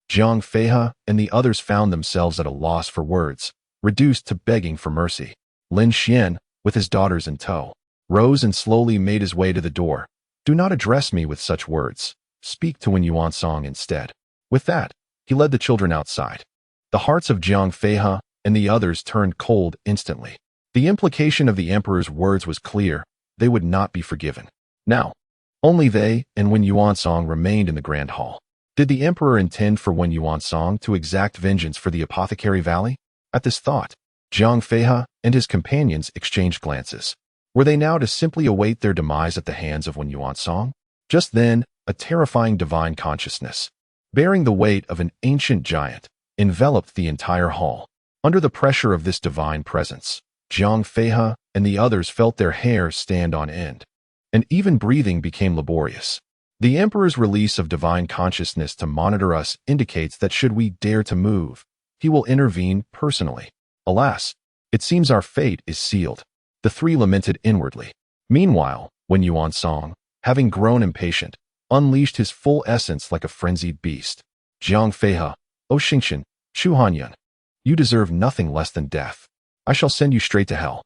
Jiang Feihe and the others found themselves at a loss for words, reduced to begging for mercy. Lin Xian, with his daughters in tow, rose and slowly made his way to the door. "Do not address me with such words. Speak to Wen Yuansong instead." With that, he led the children outside. The hearts of Jiang Feihe and the others turned cold instantly. The implication of the emperor's words was clear. They would not be forgiven. Now, only they and Wen Yuansong remained in the Grand Hall. Did the emperor intend for Wen Yuansong to exact vengeance for the Apothecary Valley? At this thought, Jiang Feihe and his companions exchanged glances. Were they now to simply await their demise at the hands of Wen Yuansong? Just then, a terrifying divine consciousness, bearing the weight of an ancient giant, enveloped the entire hall. Under the pressure of this divine presence, Jiang Feihe and the others felt their hair stand on end, and even breathing became laborious. The Emperor's release of divine consciousness to monitor us indicates that should we dare to move, he will intervene personally. Alas, it seems our fate is sealed. The three lamented inwardly. Meanwhile, Wen Yuansong, having grown impatient, unleashed his full essence like a frenzied beast. Jiang Feihe, O Xingqian, Chu Hanyan, you deserve nothing less than death. I shall send you straight to hell.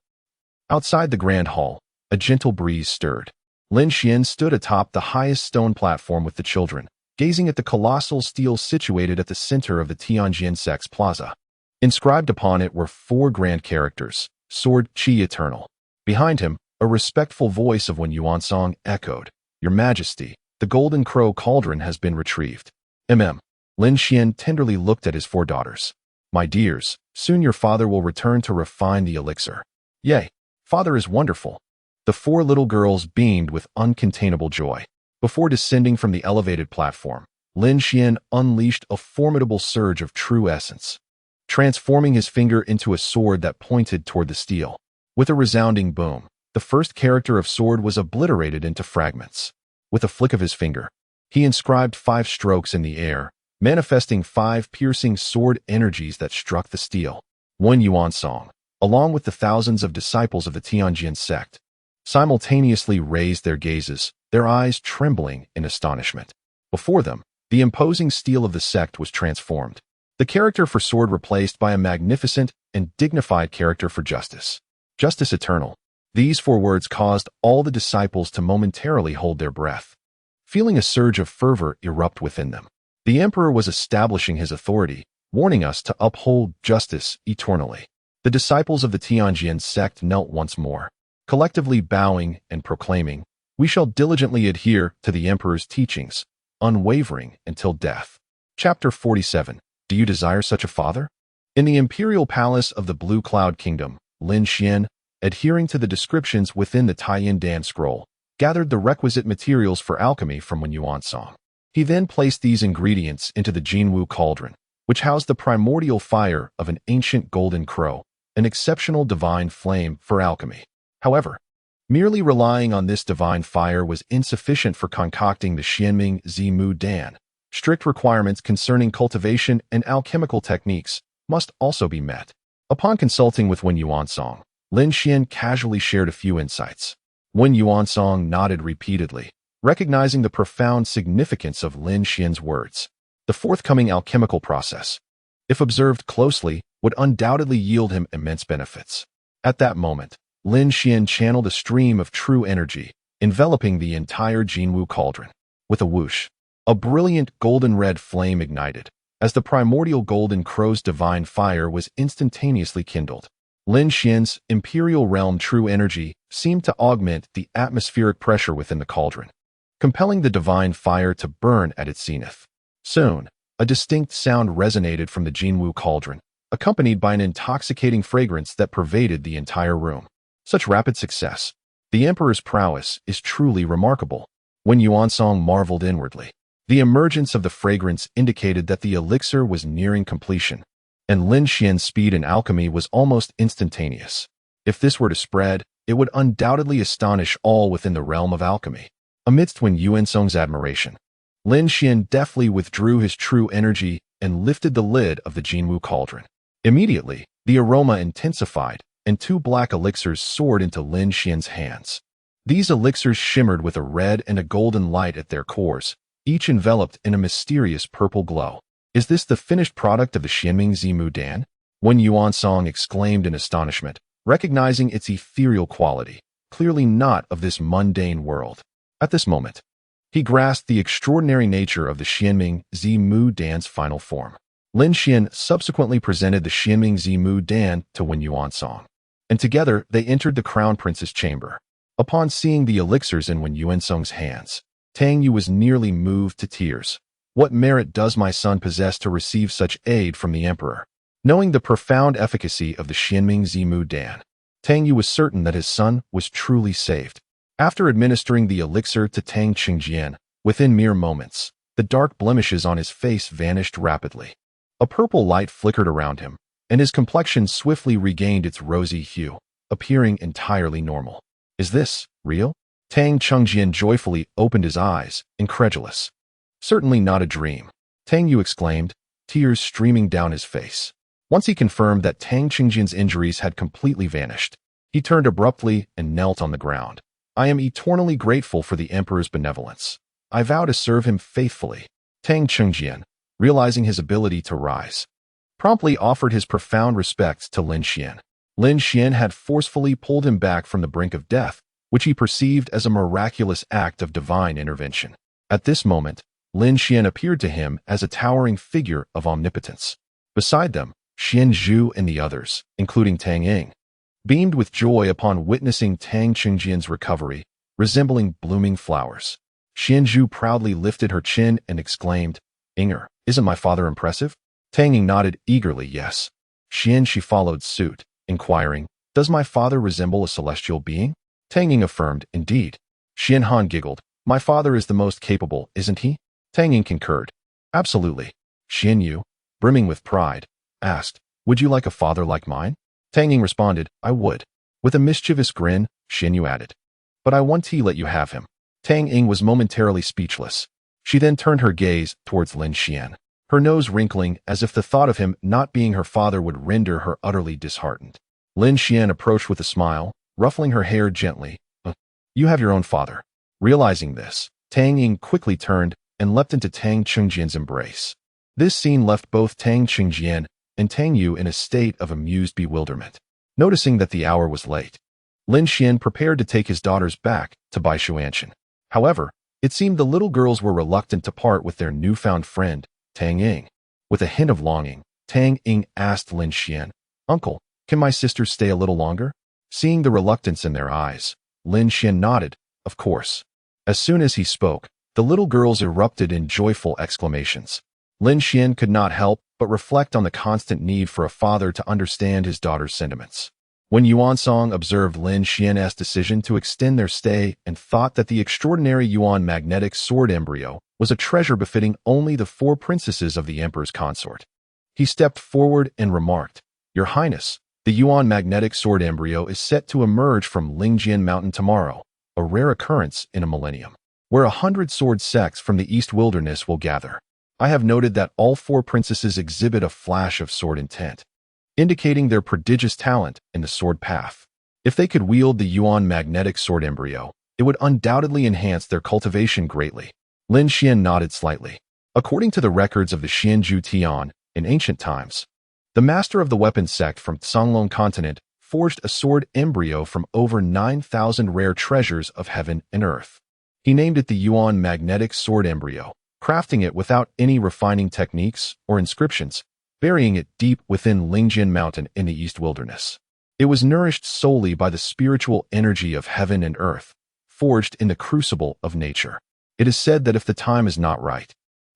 Outside the grand hall, a gentle breeze stirred. Lin Xian stood atop the highest stone platform with the children, gazing at the colossal stele situated at the center of the Tianjin Sex Plaza. Inscribed upon it were 4 grand characters: Sword Qi Eternal. Behind him, a respectful voice of Wen Yuansong echoed, Your Majesty, the Golden Crow Cauldron has been retrieved. Lin Xian tenderly looked at his 4 daughters. My dears, soon your father will return to refine the elixir. Yea, father is wonderful. The 4 little girls beamed with uncontainable joy. Before descending from the elevated platform, Lin Xian unleashed a formidable surge of true essence, transforming his finger into a sword that pointed toward the stele. With a resounding boom, the first character of sword was obliterated into fragments. With a flick of his finger, he inscribed 5 strokes in the air, manifesting 5 piercing sword energies that struck the stele. Wen Yuansong, along with the thousands of disciples of the Tianjin sect, simultaneously raised their gazes, their eyes trembling in astonishment. Before them, the imposing stele of the sect was transformed. The character for sword replaced by a magnificent and dignified character for justice. Justice eternal. These 4 words caused all the disciples to momentarily hold their breath, feeling a surge of fervor erupt within them. The emperor was establishing his authority, warning us to uphold justice eternally. The disciples of the Tianjin sect knelt once more, collectively bowing and proclaiming, We shall diligently adhere to the emperor's teachings, unwavering until death. Chapter 47. Do you desire such a father? In the imperial palace of the Blue Cloud Kingdom, Lin Xian, adhering to the descriptions within the Taiyin Dan scroll, gathered the requisite materials for alchemy from Wen Yuansong. He then placed these ingredients into the Jinwu cauldron, which housed the primordial fire of an ancient golden crow, an exceptional divine flame for alchemy. However, merely relying on this divine fire was insufficient for concocting the Xianming Zimu Dan. Strict requirements concerning cultivation and alchemical techniques must also be met. Upon consulting with Wen Yuansong, Lin Xian casually shared a few insights. Wen Yuansong nodded repeatedly, recognizing the profound significance of Lin Xian's words. The forthcoming alchemical process, if observed closely, would undoubtedly yield him immense benefits. At that moment, Lin Xian channeled a stream of true energy, enveloping the entire Jinwu cauldron. With a whoosh, a brilliant golden-red flame ignited, as the primordial golden crow's divine fire was instantaneously kindled. Lin Xian's imperial realm true energy seemed to augment the atmospheric pressure within the cauldron, compelling the divine fire to burn at its zenith. Soon, a distinct sound resonated from the Jinwu cauldron, accompanied by an intoxicating fragrance that pervaded the entire room. Such rapid success. The emperor's prowess is truly remarkable. Wen Yuansong marveled inwardly. The emergence of the fragrance indicated that the elixir was nearing completion, and Lin Xian's speed in alchemy was almost instantaneous. If this were to spread, it would undoubtedly astonish all within the realm of alchemy. Amidst Wen Yuansong's admiration, Lin Xian deftly withdrew his true energy and lifted the lid of the Jinwu cauldron. Immediately, the aroma intensified, and 2 black elixirs soared into Lin Xian's hands. These elixirs shimmered with a red and a golden light at their cores, each enveloped in a mysterious purple glow. Is this the finished product of the Xianming Zimu Dan? Wen Yuansong exclaimed in astonishment, recognizing its ethereal quality, clearly not of this mundane world. At this moment, he grasped the extraordinary nature of the Xianming Zimu Dan's final form. Lin Xian subsequently presented the Xianming Zimu Dan to Wen Yuansong, and together they entered the crown prince's chamber. Upon seeing the elixirs in Wen Yuansong's hands, Tang Yu was nearly moved to tears. What merit does my son possess to receive such aid from the emperor? Knowing the profound efficacy of the Xianming Zimu Dan, Tang Yu was certain that his son was truly saved. After administering the elixir to Tang Qingjian, within mere moments, the dark blemishes on his face vanished rapidly. A purple light flickered around him, and his complexion swiftly regained its rosy hue, appearing entirely normal. Is this real? Tang Qingjian joyfully opened his eyes, incredulous. Certainly not a dream, Tang Yu exclaimed, tears streaming down his face. Once he confirmed that Tang Qingjian's injuries had completely vanished, he turned abruptly and knelt on the ground. I am eternally grateful for the Emperor's benevolence. I vow to serve him faithfully. Tang Qingjian, realizing his ability to rise, promptly offered his profound respects to Lin Xian. Lin Xian had forcefully pulled him back from the brink of death, which he perceived as a miraculous act of divine intervention. At this moment, Lin Xian appeared to him as a towering figure of omnipotence. Beside them, Xian Zhu and the others, including Tang Ying, beamed with joy upon witnessing Tang Qingjian's recovery, resembling blooming flowers. Xian Zhu proudly lifted her chin and exclaimed, "Inger, isn't my father impressive?" Tang Ying nodded eagerly yes. Xian Shi followed suit, inquiring, "Does my father resemble a celestial being?" Tang Ying affirmed, "Indeed." Xian Han giggled, "My father is the most capable, isn't he?" Tang Ying concurred, "Absolutely." Xian Yu, brimming with pride, asked, "Would you like a father like mine?" Tang Ying responded, "I would." With a mischievous grin, Xian Yu added, "But I want to let you have him." Tang Ying was momentarily speechless. She then turned her gaze towards Lin Xian, her nose wrinkling as if the thought of him not being her father would render her utterly disheartened. Lin Xian approached with a smile, ruffling her hair gently. "You have your own father." Realizing this, Tang Ying quickly turned and leapt into Tang Qingjian's embrace. This scene left both Tang Qingjian and Tang Yu in a state of amused bewilderment. Noticing that the hour was late, Lin Xian prepared to take his daughters back to Baishuanshan. However, it seemed the little girls were reluctant to part with their newfound friend, Tang Ying. With a hint of longing, Tang Ying asked Lin Xian, "Uncle, can my sisters stay a little longer?" Seeing the reluctance in their eyes, Lin Xian nodded, "Of course." As soon as he spoke, the little girls erupted in joyful exclamations. Lin Xian could not help but reflect on the constant need for a father to understand his daughter's sentiments. When Yuan Song observed Lin Xian's decision to extend their stay and thought that the extraordinary Yuan magnetic sword embryo was a treasure befitting only the 4 princesses of the Emperor's consort, he stepped forward and remarked, "Your Highness, the Yuan magnetic sword embryo is set to emerge from Lingjian Mountain tomorrow, a rare occurrence in a millennium, where 100 sword sects from the East Wilderness will gather. I have noted that all 4 princesses exhibit a flash of sword intent, indicating their prodigious talent in the sword path. If they could wield the Yuan magnetic sword embryo, it would undoubtedly enhance their cultivation greatly." Lin Xian nodded slightly. According to the records of the Xianzhu Tian, in ancient times, the master of the weapon sect from Songlong continent forged a sword embryo from over 9,000 rare treasures of heaven and earth. He named it the Yuan magnetic sword embryo, crafting it without any refining techniques or inscriptions, burying it deep within Lingjian Mountain in the East Wilderness. It was nourished solely by the spiritual energy of heaven and earth, forged in the crucible of nature. It is said that if the time is not right,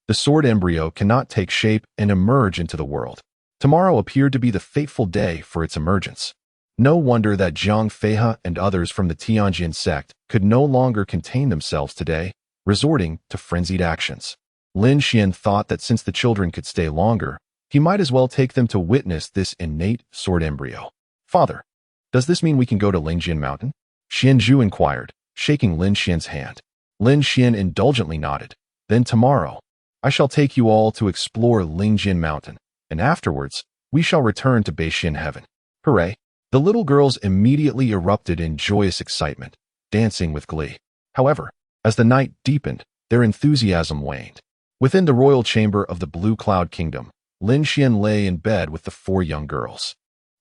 the sword embryo cannot take shape and emerge into the world. Tomorrow appeared to be the fateful day for its emergence. No wonder that Zhang Feihe and others from the Tianjin sect could no longer contain themselves today, resorting to frenzied actions. Lin Xian thought that since the children could stay longer, he might as well take them to witness this innate sword embryo. "Father, does this mean we can go to Lingjian Mountain?" Xian Zhu inquired, shaking Lin Xian's hand. Lin Xian indulgently nodded. "Then tomorrow, I shall take you all to explore Lingjian Mountain, and afterwards, we shall return to Beixian Heaven." Hooray! The little girls immediately erupted in joyous excitement, dancing with glee. However, as the night deepened, their enthusiasm waned. Within the royal chamber of the Blue Cloud Kingdom, Lin Xian lay in bed with the 4 young girls.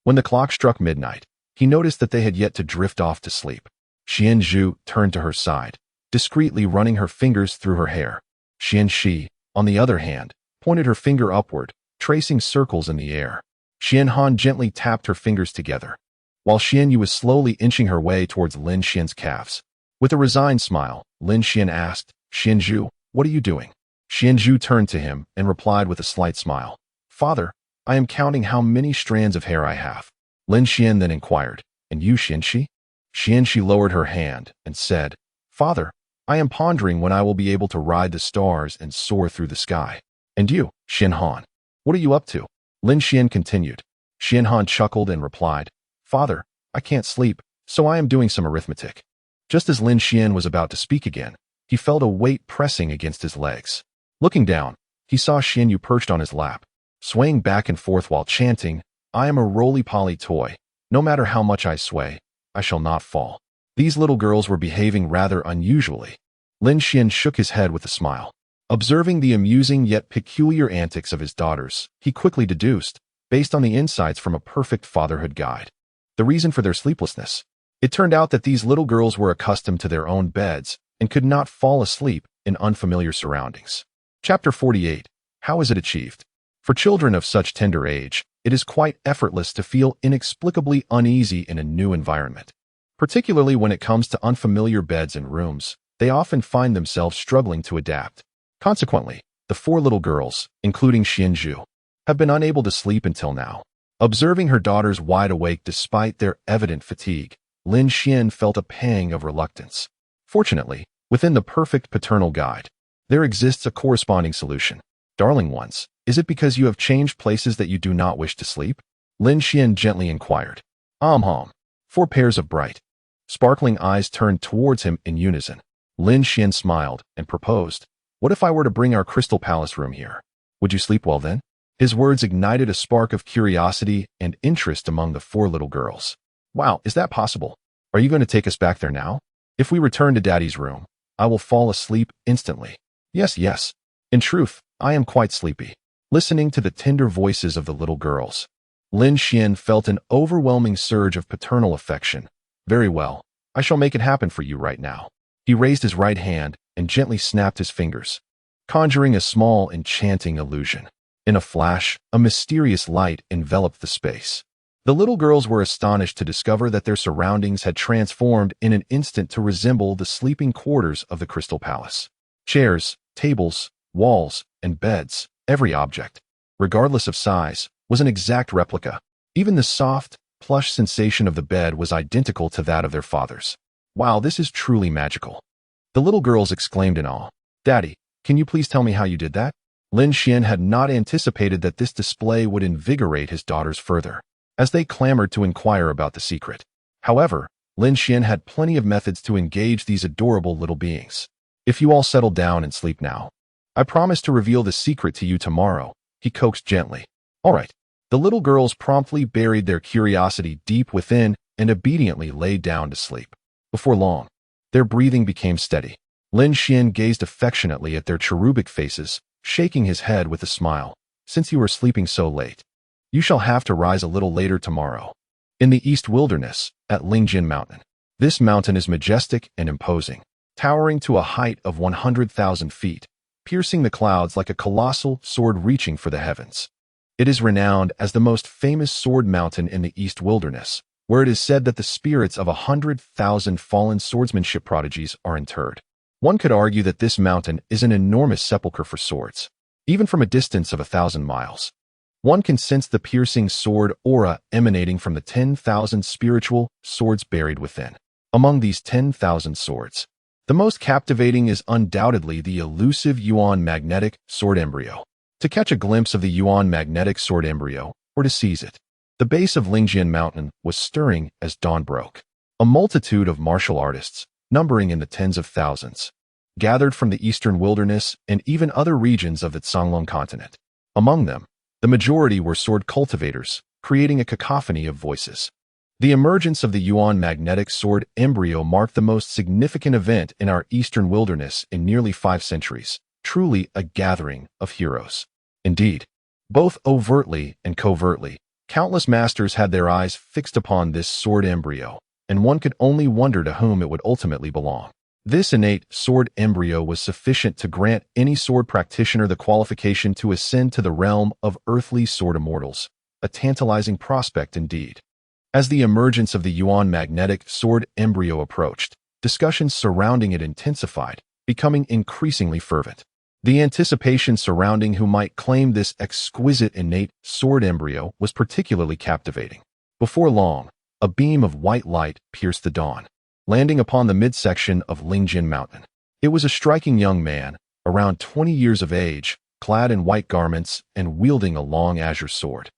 When the clock struck midnight, he noticed that they had yet to drift off to sleep. Xian Zhu turned to her side, discreetly running her fingers through her hair. Xian Shi, on the other hand, pointed her finger upward, tracing circles in the air. Xian Han gently tapped her fingers together, while Xian Yu was slowly inching her way towards Lin Xian's calves. With a resigned smile, Lin Xian asked, "Xian Zhu, what are you doing?" Xian Zhu turned to him and replied with a slight smile, "Father, I am counting how many strands of hair I have. Lin Xian then inquired, and you, Xianxi? Xianxi lowered her hand and said, Father, I am pondering when I will be able to ride the stars and soar through the sky. And you, Xianhan, what are you up to? Lin Xian continued. Xianhan chuckled and replied, Father, I can't sleep, so I am doing some arithmetic. Just as Lin Xian was about to speak again, he felt a weight pressing against his legs. Looking down, he saw Xianyu perched on his lap, swaying back and forth while chanting, I am a roly-poly toy. No matter how much I sway, I shall not fall. These little girls were behaving rather unusually. Lin Xian shook his head with a smile. Observing the amusing yet peculiar antics of his daughters, he quickly deduced, based on the insights from a perfect fatherhood guide, the reason for their sleeplessness. It turned out that these little girls were accustomed to their own beds and could not fall asleep in unfamiliar surroundings. Chapter 48. How is it achieved? For children of such tender age, it is quite effortless to feel inexplicably uneasy in a new environment. Particularly when it comes to unfamiliar beds and rooms, they often find themselves struggling to adapt. Consequently, the four little girls, including Xianzhu, have been unable to sleep until now. Observing her daughters wide awake despite their evident fatigue, Lin Xian felt a pang of reluctance. Fortunately, within the perfect paternal guide, there exists a corresponding solution. Darling ones, is it because you have changed places that you do not wish to sleep? Lin Xian gently inquired. Four pairs of bright, sparkling eyes turned towards him in unison. Lin Xian smiled and proposed, what if I were to bring our crystal palace room here? Would you sleep well then? His words ignited a spark of curiosity and interest among the four little girls. Wow, is that possible? Are you going to take us back there now? If we return to Daddy's room, I will fall asleep instantly. Yes. In truth, I am quite sleepy. Listening to the tender voices of the little girls, Lin Xian felt an overwhelming surge of paternal affection. Very well, I shall make it happen for you right now. He raised his right hand and gently snapped his fingers, conjuring a small enchanting illusion. In a flash, a mysterious light enveloped the space. The little girls were astonished to discover that their surroundings had transformed in an instant to resemble the sleeping quarters of the Crystal Palace. Chairs, tables, walls, and beds, every object, regardless of size, was an exact replica. Even the soft, plush sensation of the bed was identical to that of their father's. Wow, this is truly magical. The little girls exclaimed in awe. Daddy, can you please tell me how you did that? Lin Xian had not anticipated that this display would invigorate his daughters further, as they clamored to inquire about the secret. However, Lin Xian had plenty of methods to engage these adorable little beings. If you all settle down and sleep now, I promise to reveal the secret to you tomorrow, he coaxed gently. All right. The little girls promptly buried their curiosity deep within and obediently laid down to sleep. Before long, their breathing became steady. Lin Xian gazed affectionately at their cherubic faces, shaking his head with a smile. Since you are sleeping so late, you shall have to rise a little later tomorrow. In the East Wilderness, at Lingjin Mountain. This mountain is majestic and imposing, towering to a height of 100,000 feet, piercing the clouds like a colossal sword reaching for the heavens. It is renowned as the most famous sword mountain in the East Wilderness, where it is said that the spirits of 100,000 fallen swordsmanship prodigies are interred. One could argue that this mountain is an enormous sepulchre for swords, even from a distance of 1,000 miles. One can sense the piercing sword aura emanating from the 10,000 spiritual swords buried within. Among these 10,000 swords, the most captivating is undoubtedly the elusive Yuan magnetic sword embryo. To catch a glimpse of the Yuan magnetic sword embryo, or to seize it, the base of Lingjian Mountain was stirring as dawn broke. A multitude of martial artists, numbering in the tens of thousands, gathered from the eastern wilderness and even other regions of the Songlong continent. Among them, the majority were sword cultivators, creating a cacophony of voices. The emergence of the Yuan magnetic sword embryo marked the most significant event in our eastern wilderness in nearly 5 centuries, truly a gathering of heroes. Indeed, both overtly and covertly, countless masters had their eyes fixed upon this sword embryo, and one could only wonder to whom it would ultimately belong. This innate sword embryo was sufficient to grant any sword practitioner the qualification to ascend to the realm of earthly sword immortals, a tantalizing prospect indeed. As the emergence of the Yuan magnetic sword embryo approached, discussions surrounding it intensified, becoming increasingly fervent. The anticipation surrounding who might claim this exquisite innate sword embryo was particularly captivating. Before long, a beam of white light pierced the dawn, landing upon the midsection of Lingjin Mountain. It was a striking young man, around 20 years of age, clad in white garments and wielding a long azure sword,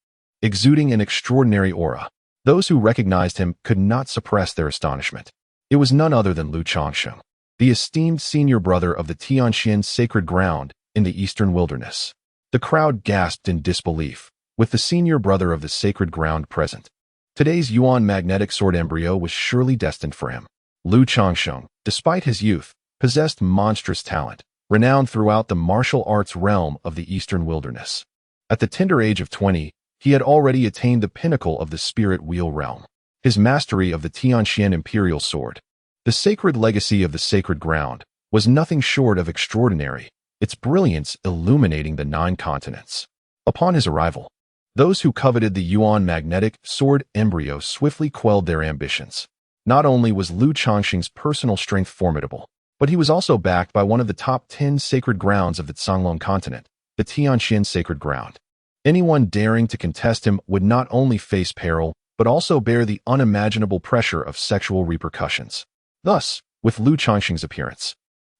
exuding an extraordinary aura. Those who recognized him could not suppress their astonishment. It was none other than Lu Changsheng, the esteemed senior brother of the Tianxian sacred ground in the eastern wilderness. The crowd gasped in disbelief, with the senior brother of the sacred ground present. Today's Yuan magnetic sword embryo was surely destined for him. Lu Changsheng, despite his youth, possessed monstrous talent, renowned throughout the martial arts realm of the eastern wilderness. At the tender age of 20, he had already attained the pinnacle of the spirit wheel realm. His mastery of the Tianxian imperial sword, the sacred legacy of the sacred ground, was nothing short of extraordinary, its brilliance illuminating the 9 continents. Upon his arrival, those who coveted the Yuan magnetic sword embryo swiftly quelled their ambitions. Not only was Lu Changsheng's personal strength formidable, but he was also backed by one of the top 10 sacred grounds of the Songlong continent, the Tianxian sacred ground. Anyone daring to contest him would not only face peril, but also bear the unimaginable pressure of sexual repercussions. Thus, with Lu Changsheng's appearance,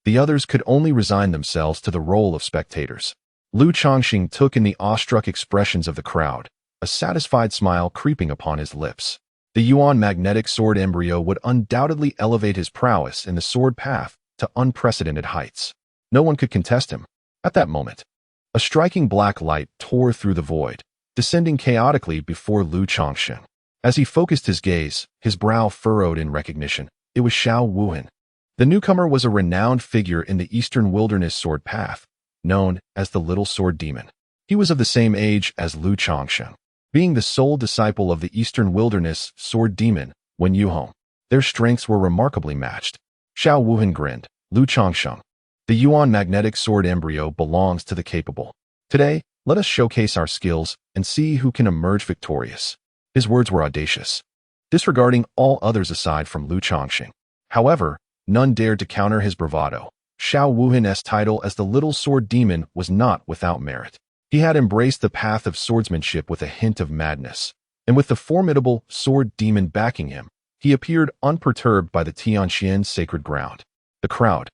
the others could only resign themselves to the role of spectators. Lu Changsheng took in the awestruck expressions of the crowd, a satisfied smile creeping upon his lips. The Yuan magnetic sword embryo would undoubtedly elevate his prowess in the sword path to unprecedented heights. No one could contest him. At that moment, a striking black light tore through the void, descending chaotically before Lu Changsheng. As he focused his gaze, his brow furrowed in recognition. It was Xiao Wuhan. The newcomer was a renowned figure in the eastern wilderness sword path, known as the Little Sword Demon. He was of the same age as Lu Changsheng, being the sole disciple of the eastern wilderness sword demon, Wen Yuhong. Their strengths were remarkably matched. Xiao Wuhan grinned. Lu Changsheng, the Yuan magnetic sword embryo belongs to the capable. Today, let us showcase our skills and see who can emerge victorious. His words were audacious, disregarding all others aside from Lu Changsheng. However, none dared to counter his bravado. Xiao Wuhan's title as the Little Sword Demon was not without merit. He had embraced the path of swordsmanship with a hint of madness, and with the formidable sword demon backing him, he appeared unperturbed by the Tianxian sacred ground. The crowd,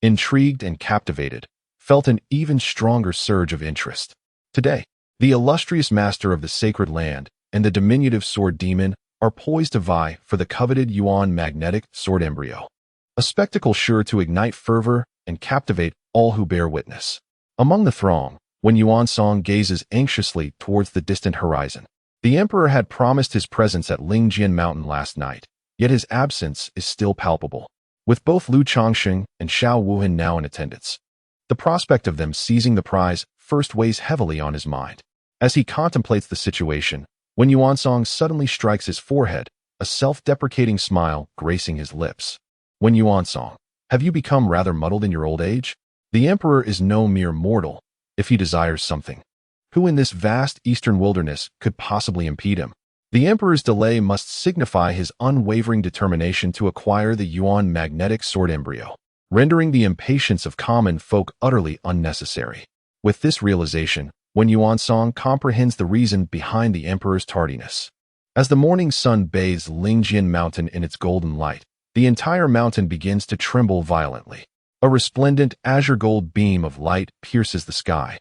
intrigued and captivated, felt an even stronger surge of interest. Today, the illustrious master of the sacred land and the diminutive sword demon are poised to vie for the coveted Yuan magnetic sword embryo, a spectacle sure to ignite fervor and captivate all who bear witness. Among the throng, when Yuan Song gazes anxiously towards the distant horizon, the emperor had promised his presence at Lingjin Mountain last night, yet his absence is still palpable. With both Lu Changsheng and Xiao Wuhan now in attendance, the prospect of them seizing the prize first weighs heavily on his mind. As he contemplates the situation, when Yuan Song suddenly strikes his forehead, a self-deprecating smile gracing his lips. When Yuan Song, have you become rather muddled in your old age? The emperor is no mere mortal. If he desires something, who in this vast eastern wilderness could possibly impede him? The emperor's delay must signify his unwavering determination to acquire the Yuan magnetic sword embryo, rendering the impatience of common folk utterly unnecessary. With this realization, when Yuan Song comprehends the reason behind the emperor's tardiness. As the morning sun bathes Lingjin Mountain in its golden light, the entire mountain begins to tremble violently. A resplendent azure gold beam of light pierces the sky,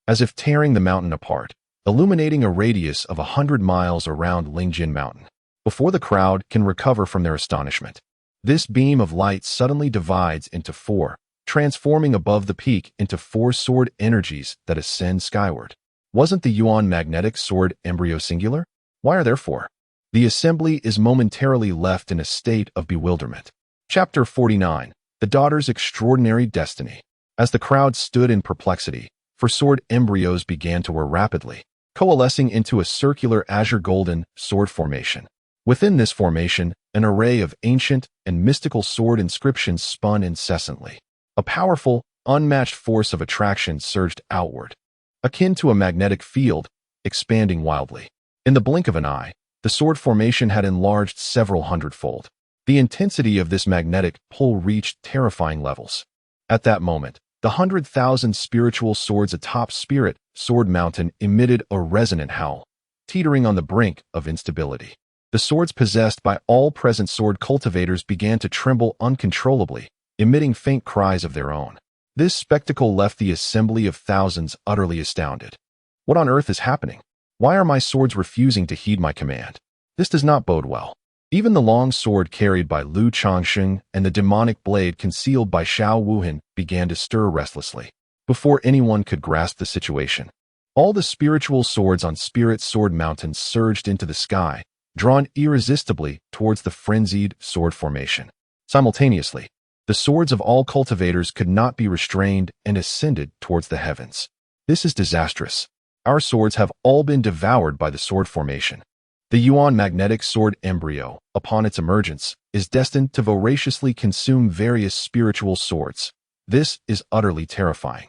as if tearing the mountain apart, illuminating a radius of 100 miles around Lingjin Mountain. Before the crowd can recover from their astonishment, this beam of light suddenly divides into 4, transforming above the peak into 4 sword energies that ascend skyward. Wasn't the Yuan magnetic sword embryo singular? Why are there 4? The assembly is momentarily left in a state of bewilderment. Chapter 49. The Daughter's Extraordinary Destiny. As the crowd stood in perplexity, 4 sword embryos began to whir rapidly, coalescing into a circular azure-golden sword formation. Within this formation, an array of ancient and mystical sword inscriptions spun incessantly. A powerful, unmatched force of attraction surged outward, akin to a magnetic field, expanding wildly. In the blink of an eye, the sword formation had enlarged several hundredfold. The intensity of this magnetic pull reached terrifying levels. At that moment, The 100,000 spiritual swords atop Spirit Sword Mountain emitted a resonant howl, teetering on the brink of instability. The swords possessed by all present sword cultivators began to tremble uncontrollably, emitting faint cries of their own. This spectacle left the assembly of thousands utterly astounded. What on earth is happening? Why are my swords refusing to heed my command? This does not bode well. Even the long sword carried by Lu Changsheng and the demonic blade concealed by Xiao Wuhan began to stir restlessly. Before anyone could grasp the situation, all the spiritual swords on Spirit Sword Mountain surged into the sky, drawn irresistibly towards the frenzied sword formation. Simultaneously, the swords of all cultivators could not be restrained and ascended towards the heavens. This is disastrous. Our swords have all been devoured by the sword formation. The Yuan magnetic sword embryo, upon its emergence, is destined to voraciously consume various spiritual swords. This is utterly terrifying.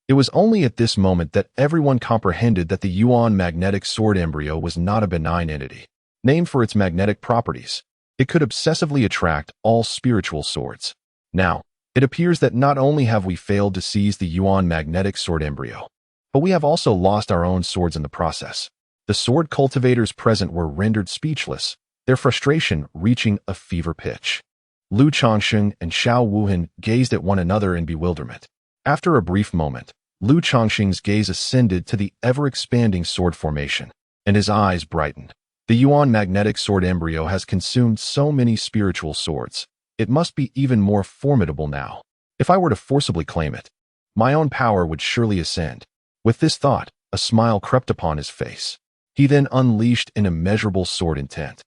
It was only at this moment that everyone comprehended that the Yuan magnetic sword embryo was not a benign entity. Named for its magnetic properties, it could obsessively attract all spiritual swords. Now, it appears that not only have we failed to seize the Yuan magnetic sword embryo, but we have also lost our own swords in the process. The sword cultivators present were rendered speechless, their frustration reaching a fever pitch. Lu Changsheng and Xiao Wuhan gazed at one another in bewilderment. After a brief moment, Lu Changsheng's gaze ascended to the ever-expanding sword formation, and his eyes brightened. The Yuan magnetic sword embryo has consumed so many spiritual swords. It must be even more formidable now. If I were to forcibly claim it, my own power would surely ascend. With this thought, a smile crept upon his face. He then unleashed an immeasurable sword intent,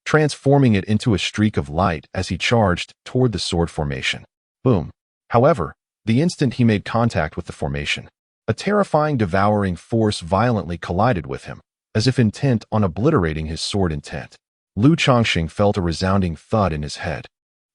transforming it into a streak of light as he charged toward the sword formation. Boom. However, the instant he made contact with the formation, a terrifying devouring force violently collided with him, as if intent on obliterating his sword intent. Lu Changsheng felt a resounding thud in his head,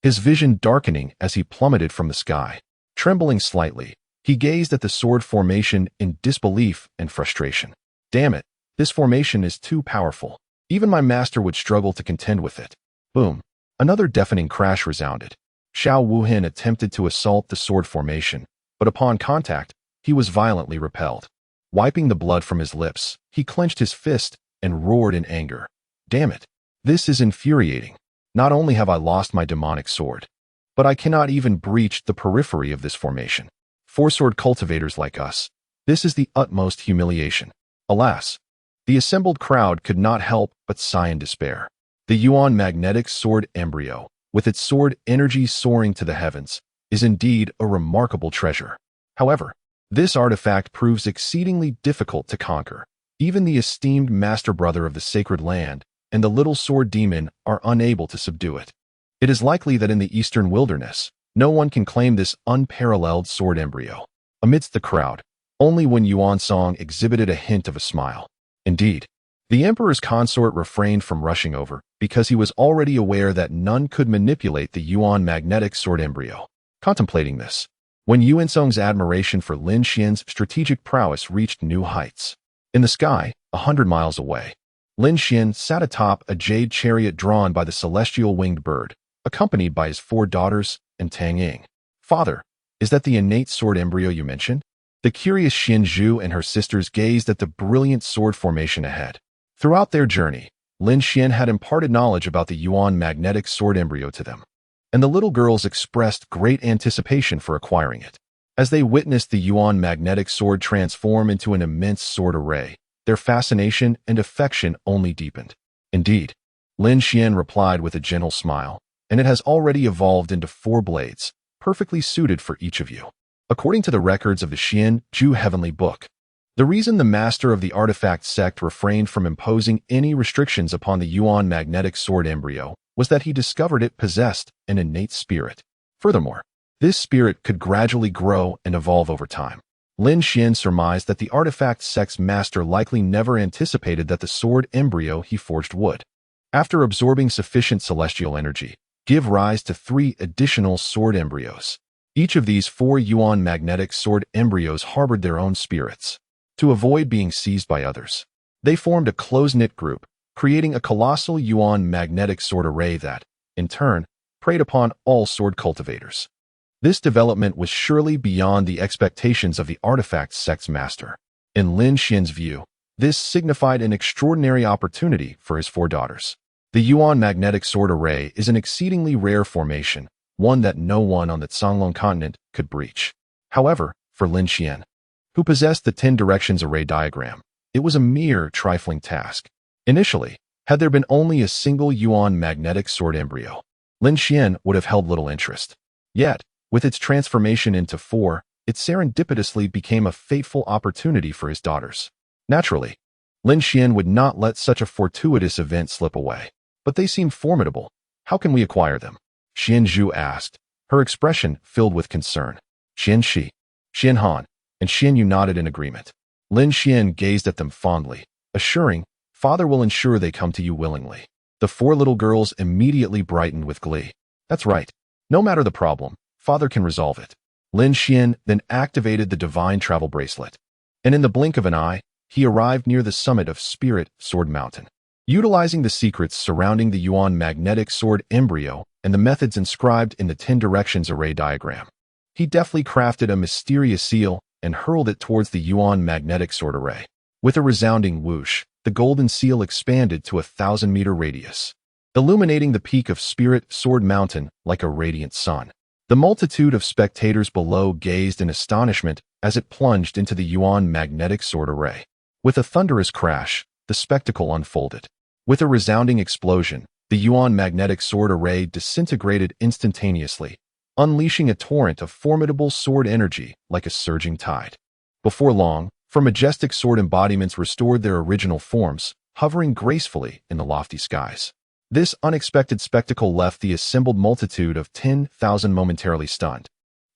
his vision darkening as he plummeted from the sky. Trembling slightly, he gazed at the sword formation in disbelief and frustration. Damn it, this formation is too powerful. Even my master would struggle to contend with it. Boom. Another deafening crash resounded. Xiao Wuhan attempted to assault the sword formation, but upon contact, he was violently repelled. Wiping the blood from his lips, he clenched his fist and roared in anger. Damn it. This is infuriating. Not only have I lost my demonic sword, but I cannot even breach the periphery of this formation. For sword cultivators like us, this is the utmost humiliation. Alas, the assembled crowd could not help but sigh in despair. The Yuan magnetic sword embryo, with its sword energy soaring to the heavens, is indeed a remarkable treasure. However, this artifact proves exceedingly difficult to conquer. Even the esteemed master brother of the sacred land and the little sword demon are unable to subdue it. It is likely that in the eastern wilderness, no one can claim this unparalleled sword embryo. Amidst the crowd, only Wen Yuansong exhibited a hint of a smile. Indeed, the emperor's consort refrained from rushing over because he was already aware that none could manipulate the Yuan magnetic sword embryo. Contemplating this, Wen Yuansong's admiration for Lin Xian's strategic prowess reached new heights. In the sky, 100 miles away, Lin Xian sat atop a jade chariot drawn by the celestial winged bird, accompanied by his 4 daughters and Tang Ying. Father, is that the innate sword embryo you mentioned? The curious Xin Zhu and her sisters gazed at the brilliant sword formation ahead. Throughout their journey, Lin Xian had imparted knowledge about the Yuan magnetic sword embryo to them, and the little girls expressed great anticipation for acquiring it. As they witnessed the Yuan magnetic sword transform into an immense sword array, their fascination and affection only deepened. Indeed, Lin Xian replied with a gentle smile, and it has already evolved into 4 blades, perfectly suited for each of you. According to the records of the Xian Zhu Heavenly Book, the reason the master of the artifact sect refrained from imposing any restrictions upon the Yuan magnetic sword embryo was that he discovered it possessed an innate spirit. Furthermore, this spirit could gradually grow and evolve over time. Lin Xian surmised that the artifact sect's master likely never anticipated that the sword embryo he forged would, after absorbing sufficient celestial energy, give rise to 3 additional sword embryos. Each of these 4 Yuan magnetic sword embryos harbored their own spirits. To avoid being seized by others, they formed a close-knit group, creating a colossal Yuan magnetic sword array that, in turn, preyed upon all sword cultivators. This development was surely beyond the expectations of the artifact sect's master. In Lin Xian's view, this signified an extraordinary opportunity for his 4 daughters. The Yuan magnetic sword array is an exceedingly rare formation, one that no one on the Canglong continent could breach. However, for Lin Xian, who possessed the 10 directions array diagram, it was a mere trifling task. Initially, had there been only a single Yuan magnetic sword embryo, Lin Xian would have held little interest. Yet, with its transformation into 4, it serendipitously became a fateful opportunity for his daughters. Naturally, Lin Xian would not let such a fortuitous event slip away. But they seem formidable. How can we acquire them? Xian Zhu asked, her expression filled with concern. Xian Shi, Xian Han, and Xian Yu nodded in agreement. Lin Xian gazed at them fondly, assuring, "Father will ensure they come to you willingly." The 4 little girls immediately brightened with glee. That's right. No matter the problem, Father can resolve it. Lin Xian then activated the divine travel bracelet. And in the blink of an eye, he arrived near the summit of Spirit Sword Mountain. Utilizing the secrets surrounding the Yuan magnetic sword embryo and the methods inscribed in the 10 directions array diagram, he deftly crafted a mysterious seal and hurled it towards the Yuan magnetic sword array. With a resounding whoosh, the golden seal expanded to a 1,000-meter radius, illuminating the peak of Spirit Sword Mountain like a radiant sun. The multitude of spectators below gazed in astonishment as it plunged into the Yuan magnetic sword array. With a thunderous crash, the spectacle unfolded. With a resounding explosion, the Yuan magnetic sword array disintegrated instantaneously, unleashing a torrent of formidable sword energy like a surging tide. Before long, 4 majestic sword embodiments restored their original forms, hovering gracefully in the lofty skies. This unexpected spectacle left the assembled multitude of 10,000 momentarily stunned.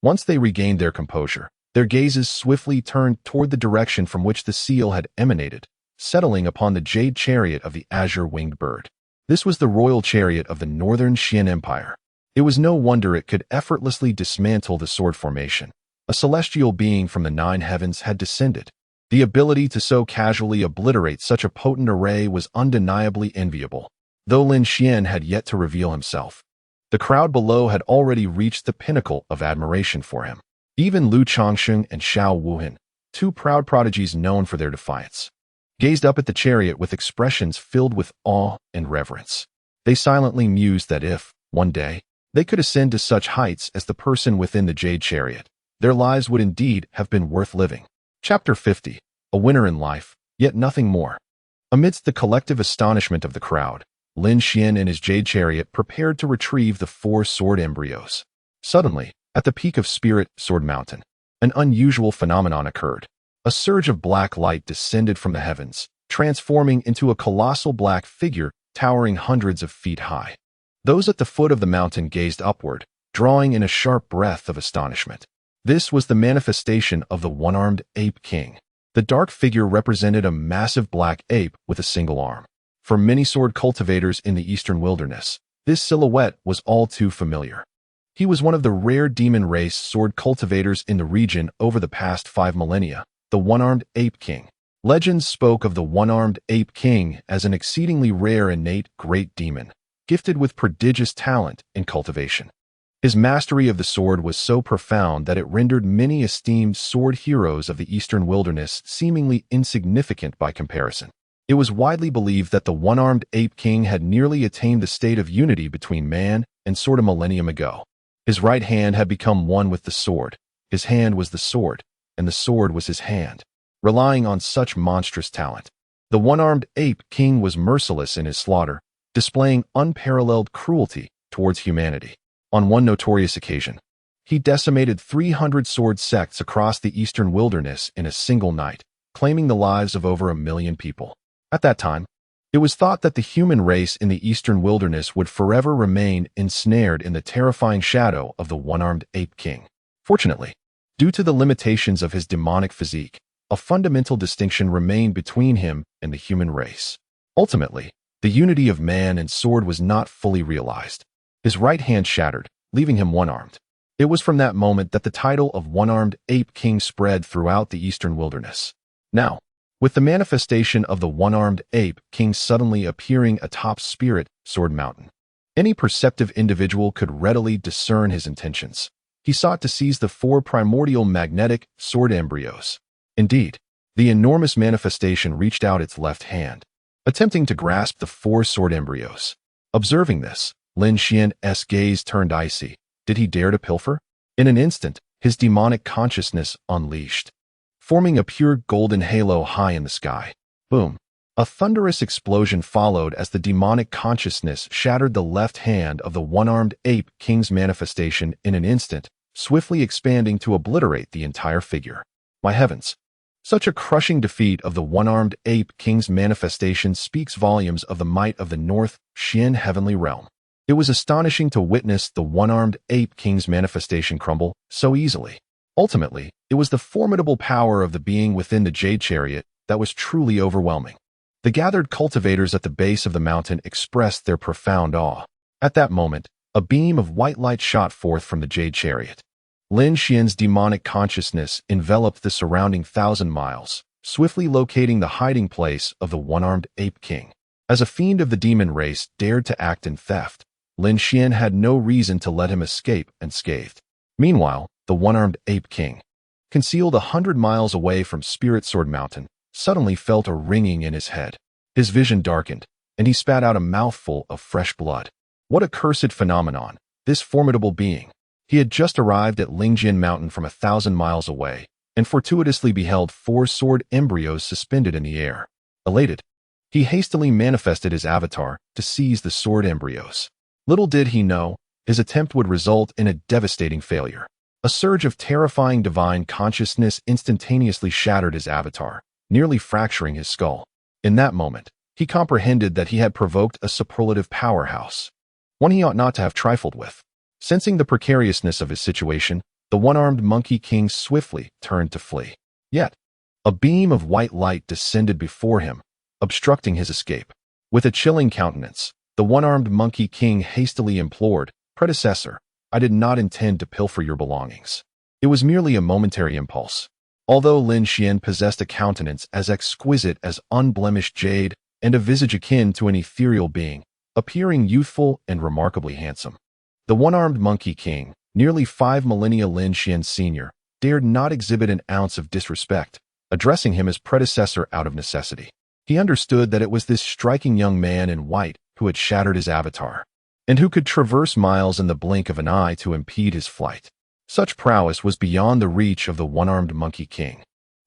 Once they regained their composure, their gazes swiftly turned toward the direction from which the seal had emanated, settling upon the jade chariot of the azure-winged bird. This was the royal chariot of the northern Xian Empire. It was no wonder it could effortlessly dismantle the sword formation. A celestial being from the 9 heavens had descended. The ability to so casually obliterate such a potent array was undeniably enviable, though Lin Xian had yet to reveal himself. The crowd below had already reached the pinnacle of admiration for him. Even Lu Changsheng and Xiao Wuhan, 2 proud prodigies known for their defiance, gazed up at the chariot with expressions filled with awe and reverence. They silently mused that if, one day, they could ascend to such heights as the person within the jade chariot, their lives would indeed have been worth living. Chapter 50. A winner in life, yet nothing more. Amidst the collective astonishment of the crowd, Lin Xian and his jade chariot prepared to retrieve the 4 sword embryos. Suddenly, at the peak of Spirit Sword Mountain, an unusual phenomenon occurred. A surge of black light descended from the heavens, transforming into a colossal black figure towering hundreds of feet high. Those at the foot of the mountain gazed upward, drawing in a sharp breath of astonishment. This was the manifestation of the one-armed ape king. The dark figure represented a massive black ape with a single arm. For many sword cultivators in the eastern wilderness, this silhouette was all too familiar. He was one of the rare demon race sword cultivators in the region over the past 5 millennia, the one-armed ape king. Legends spoke of the one-armed ape king as an exceedingly rare innate great demon, gifted with prodigious talent in cultivation. His mastery of the sword was so profound that it rendered many esteemed sword heroes of the eastern wilderness seemingly insignificant by comparison. It was widely believed that the one-armed ape king had nearly attained the state of unity between man and sword a millennium ago. His right hand had become one with the sword, his hand was the sword, and the sword was his hand. Relying on such monstrous talent, the one-armed ape king was merciless in his slaughter, displaying unparalleled cruelty towards humanity. On one notorious occasion, he decimated 300 sword sects across the eastern wilderness in a single night, claiming the lives of over 1 million people. At that time, it was thought that the human race in the eastern wilderness would forever remain ensnared in the terrifying shadow of the one-armed ape king. Fortunately, due to the limitations of his demonic physique, a fundamental distinction remained between him and the human race. Ultimately, the unity of man and sword was not fully realized. His right hand shattered, leaving him one-armed. It was from that moment that the title of one-armed ape king spread throughout the eastern wilderness. Now, with the manifestation of the one-armed ape king suddenly appearing atop Spirit Sword Mountain, any perceptive individual could readily discern his intentions. He sought to seize the 4 primordial magnetic sword embryos. Indeed, the enormous manifestation reached out its left hand, attempting to grasp the 4 sword embryos. Observing this, Lin Xian's gaze turned icy. Did he dare to pilfer? In an instant, his demonic consciousness unleashed, forming a pure golden halo high in the sky. Boom! A thunderous explosion followed as the demonic consciousness shattered the left hand of the one-armed ape king's manifestation in an instant, swiftly expanding to obliterate the entire figure. My heavens! Such a crushing defeat of the one-armed ape king's manifestation speaks volumes of the might of the North Xian heavenly realm. It was astonishing to witness the one-armed ape king's manifestation crumble so easily. Ultimately, it was the formidable power of the being within the jade chariot that was truly overwhelming. The gathered cultivators at the base of the mountain expressed their profound awe. At that moment, a beam of white light shot forth from the jade chariot. Lin Xian's demonic consciousness enveloped the surrounding 1,000 miles, swiftly locating the hiding place of the one-armed ape king. As a fiend of the demon race dared to act in theft, Lin Xian had no reason to let him escape unscathed. Meanwhile, the one-armed ape king, concealed 100 miles away from Spirit Sword Mountain, suddenly felt a ringing in his head. His vision darkened, and he spat out a mouthful of fresh blood. What a cursed phenomenon, this formidable being! He had just arrived at Lingjian Mountain from 1,000 miles away, and fortuitously beheld 4 sword embryos suspended in the air. Elated, he hastily manifested his avatar to seize the sword embryos. Little did he know, his attempt would result in a devastating failure. A surge of terrifying divine consciousness instantaneously shattered his avatar, nearly fracturing his skull. In that moment, he comprehended that he had provoked a superlative powerhouse, one he ought not to have trifled with. Sensing the precariousness of his situation, the one-armed monkey king swiftly turned to flee. Yet, a beam of white light descended before him, obstructing his escape. With a chilling countenance, the one-armed monkey king hastily implored, "Predecessor, I did not intend to pilfer your belongings. It was merely a momentary impulse." Although Lin Xian possessed a countenance as exquisite as unblemished jade and a visage akin to an ethereal being, appearing youthful and remarkably handsome, the one-armed monkey king, nearly 5 millennia Lin Xian Sr., dared not exhibit an ounce of disrespect, addressing him as predecessor out of necessity. He understood that it was this striking young man in white who had shattered his avatar, and who could traverse miles in the blink of an eye to impede his flight. Such prowess was beyond the reach of the one-armed monkey king.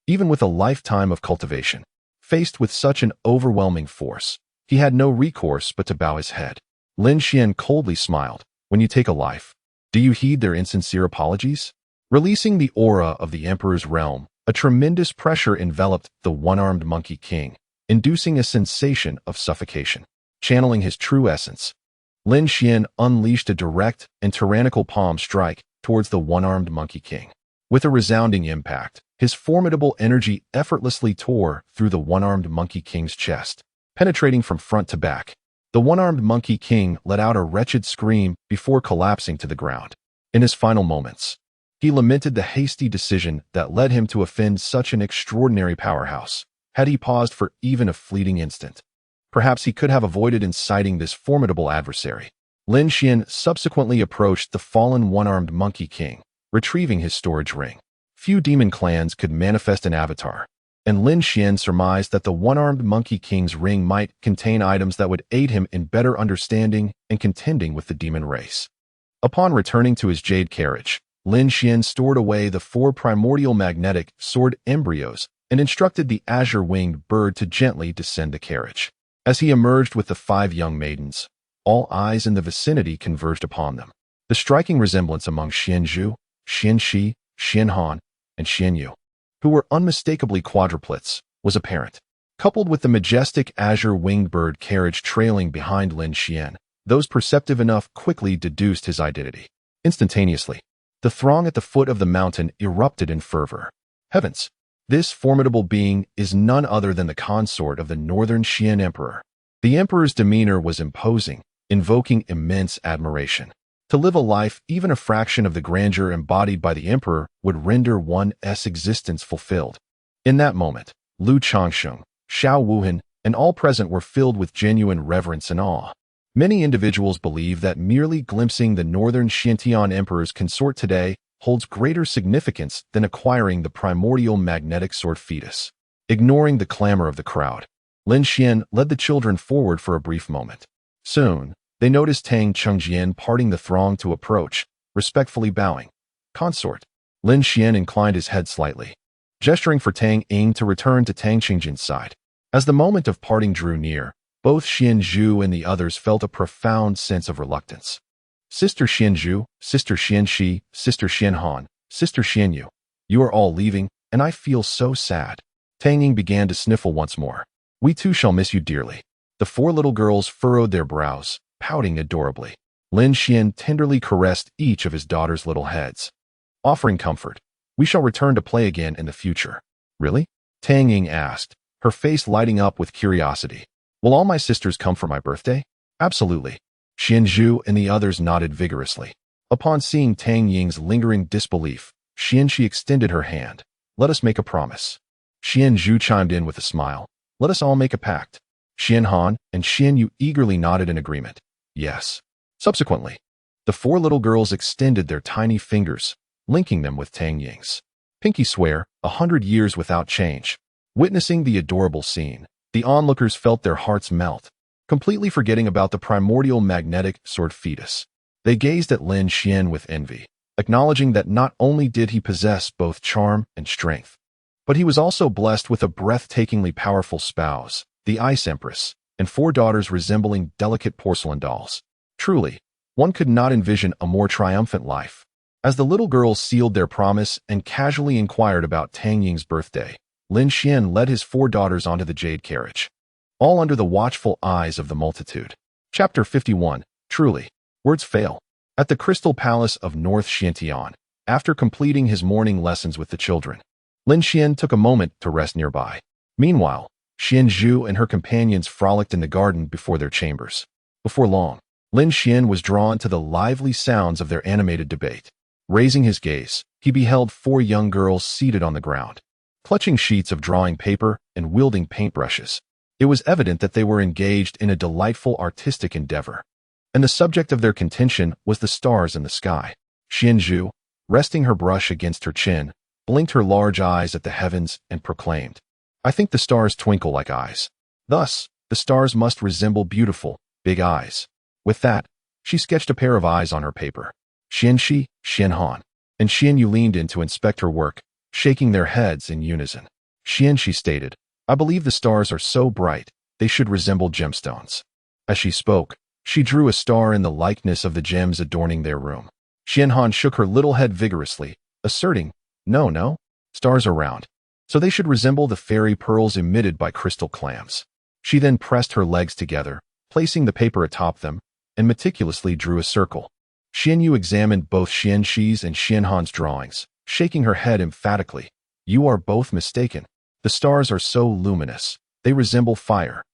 Even with a lifetime of cultivation, faced with such an overwhelming force, he had no recourse but to bow his head. Lin Xian coldly smiled. When you take a life, do you heed their insincere apologies? Releasing the aura of the emperor's realm, a tremendous pressure enveloped the one-armed monkey king, inducing a sensation of suffocation. Channeling his true essence, Lin Xian unleashed a direct and tyrannical palm strike towards the one-armed monkey king. With a resounding impact, his formidable energy effortlessly tore through the one-armed monkey king's chest, penetrating from front to back. The one-armed monkey king let out a wretched scream before collapsing to the ground. In his final moments, he lamented the hasty decision that led him to offend such an extraordinary powerhouse. Had he paused for even a fleeting instant, perhaps he could have avoided inciting this formidable adversary. Lin Xian subsequently approached the fallen one-armed monkey king, retrieving his storage ring. Few demon clans could manifest an avatar, and Lin Xian surmised that the one-armed monkey king's ring might contain items that would aid him in better understanding and contending with the demon race. Upon returning to his jade carriage, Lin Xian stored away the 4 primordial magnetic sword embryos and instructed the azure-winged bird to gently descend the carriage. As he emerged with the 5 young maidens, all eyes in the vicinity converged upon them. The striking resemblance among Xian Zhu, Xian Shi, Xian Han, and Xian Yu, who were unmistakably quadruplets, was apparent. Coupled with the majestic azure-winged bird carriage trailing behind Lin Xian, those perceptive enough quickly deduced his identity. Instantaneously, the throng at the foot of the mountain erupted in fervor. Heavens! This formidable being is none other than the consort of the northern Xian emperor. The emperor's demeanor was imposing, invoking immense admiration. To live a life even a fraction of the grandeur embodied by the emperor would render one's existence fulfilled. In that moment, Lu Changsheng, Xiao Wuhan, and all present were filled with genuine reverence and awe. Many individuals believe that merely glimpsing the northern Xiantian emperor's consort today holds greater significance than acquiring the primordial magnetic sword fetus. Ignoring the clamor of the crowd, Lin Xian led the children forward for a brief moment. Soon, they noticed Tang Chengjian parting the throng to approach, respectfully bowing. Consort. Lin Xian inclined his head slightly, gesturing for Tang Ying to return to Tang Qingjian's side. As the moment of parting drew near, both Xian Zhu and the others felt a profound sense of reluctance. Sister Xian Zhu, Sister Xian Shi, Sister Xian Han, Sister Xian Yu, you are all leaving, and I feel so sad. Tang Ying began to sniffle once more. We too shall miss you dearly. The four little girls furrowed their brows, pouting adorably. Lin Xian tenderly caressed each of his daughter's little heads, offering comfort. We shall return to play again in the future. Really? Tang Ying asked, her face lighting up with curiosity. Will all my sisters come for my birthday? Absolutely. Xian Zhu and the others nodded vigorously. Upon seeing Tang Ying's lingering disbelief, Xian Shi extended her hand. Let us make a promise. Xian Zhu chimed in with a smile. Let us all make a pact. Xian Han and Xian Yu eagerly nodded in agreement. Yes. Subsequently, the four little girls extended their tiny fingers, linking them with Tang Ying's. Pinky swear, 100 years without change. Witnessing the adorable scene, the onlookers felt their hearts melt, completely forgetting about the primordial magnetic sword fetus. They gazed at Lin Xian with envy, acknowledging that not only did he possess both charm and strength, but he was also blessed with a breathtakingly powerful spouse, the Ice Empress, and four daughters resembling delicate porcelain dolls. Truly, one could not envision a more triumphant life. As the little girls sealed their promise and casually inquired about Tang Ying's birthday, Lin Xian led his four daughters onto the jade carriage, all under the watchful eyes of the multitude. Chapter 51. Truly, words fail. At the Crystal Palace of North Xiantian, after completing his morning lessons with the children, Lin Xian took a moment to rest nearby. Meanwhile, Xian Zhu and her companions frolicked in the garden before their chambers. Before long, Lin Xian was drawn to the lively sounds of their animated debate. Raising his gaze, he beheld four young girls seated on the ground, clutching sheets of drawing paper and wielding paintbrushes. It was evident that they were engaged in a delightful artistic endeavor, and the subject of their contention was the stars in the sky. Xian Zhu, resting her brush against her chin, blinked her large eyes at the heavens and proclaimed, I think the stars twinkle like eyes. Thus, the stars must resemble beautiful, big eyes. With that, she sketched a pair of eyes on her paper. Xian Shi, Xian Han, and Xian Yu leaned in to inspect her work, shaking their heads in unison. Xian Shi stated, I believe the stars are so bright, they should resemble gemstones. As she spoke, she drew a star in the likeness of the gems adorning their room. Xian Han shook her little head vigorously, asserting, No, stars are round, so they should resemble the fairy pearls emitted by crystal clams. She then pressed her legs together, placing the paper atop them, and meticulously drew a circle. Xian Yu examined both Xian Shi's and Xian Han's drawings, shaking her head emphatically. You are both mistaken. The stars are so luminous, they resemble fire.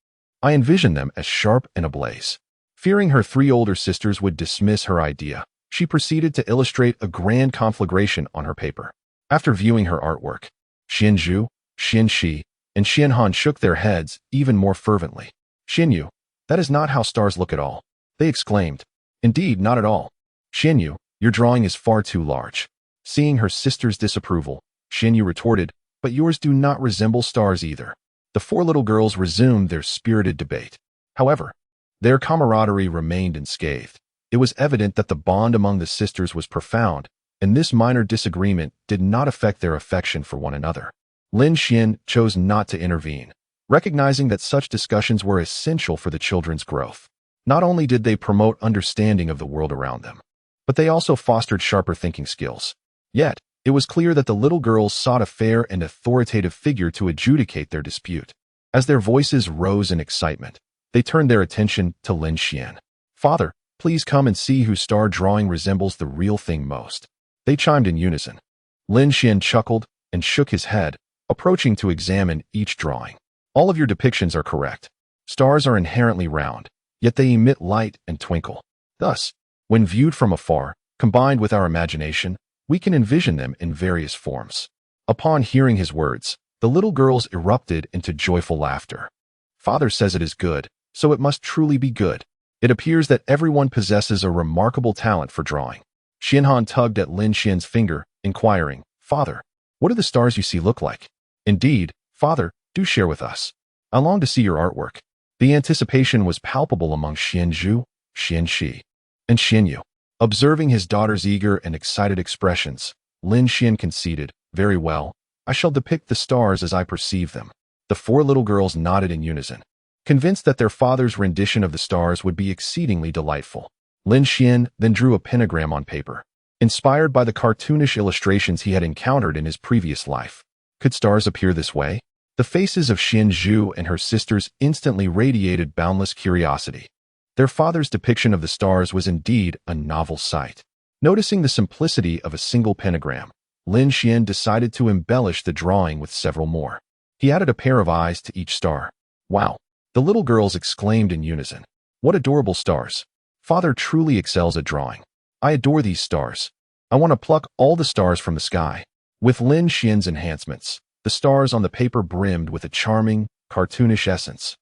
I envision them as sharp and ablaze. Fearing her three older sisters would dismiss her idea, she proceeded to illustrate a grand conflagration on her paper. After viewing her artwork, Xian Zhu, Xian Shi, and Xian Han shook their heads even more fervently. Xian Yu, that is not how stars look at all, they exclaimed. Indeed, not at all. Xian Yu, your drawing is far too large. Seeing her sister's disapproval, Xian Yu retorted, but yours do not resemble stars either. The four little girls resumed their spirited debate. However, their camaraderie remained unscathed. It was evident that the bond among the sisters was profound, and this minor disagreement did not affect their affection for one another. Lin Xian chose not to intervene, recognizing that such discussions were essential for the children's growth. Not only did they promote understanding of the world around them, but they also fostered sharper thinking skills. Yet, it was clear that the little girls sought a fair and authoritative figure to adjudicate their dispute. As their voices rose in excitement, they turned their attention to Lin Xian. Father, please come and see whose star drawing resembles the real thing most. They chimed in unison. Lin Xian chuckled and shook his head, approaching to examine each drawing. All of your depictions are correct. Stars are inherently round, yet they emit light and twinkle. Thus, when viewed from afar, combined with our imagination, we can envision them in various forms. Upon hearing his words, the little girls erupted into joyful laughter. Father says it is good, so it must truly be good. It appears that everyone possesses a remarkable talent for drawing. Xianhan tugged at Lin Xian's finger, inquiring, "Father, what do the stars you see look like?" "Indeed, father, do share with us. I long to see your artwork." The anticipation was palpable among Xian Zhu, Xian Shi, and Xian Yu. Observing his daughter's eager and excited expressions, Lin Xian conceded, "Very well, I shall depict the stars as I perceive them." The four little girls nodded in unison, convinced that their father's rendition of the stars would be exceedingly delightful. Lin Xian then drew a pentagram on paper, inspired by the cartoonish illustrations he had encountered in his previous life. Could stars appear this way? The faces of Xian Zhu and her sisters instantly radiated boundless curiosity. Their father's depiction of the stars was indeed a novel sight. Noticing the simplicity of a single pentagram, Lin Xian decided to embellish the drawing with several more. He added a pair of eyes to each star. "Wow!" the little girls exclaimed in unison. "What adorable stars! Father truly excels at drawing. I adore these stars. I want to pluck all the stars from the sky." With Lin Xian's enhancements, the stars on the paper brimmed with a charming, cartoonish essence,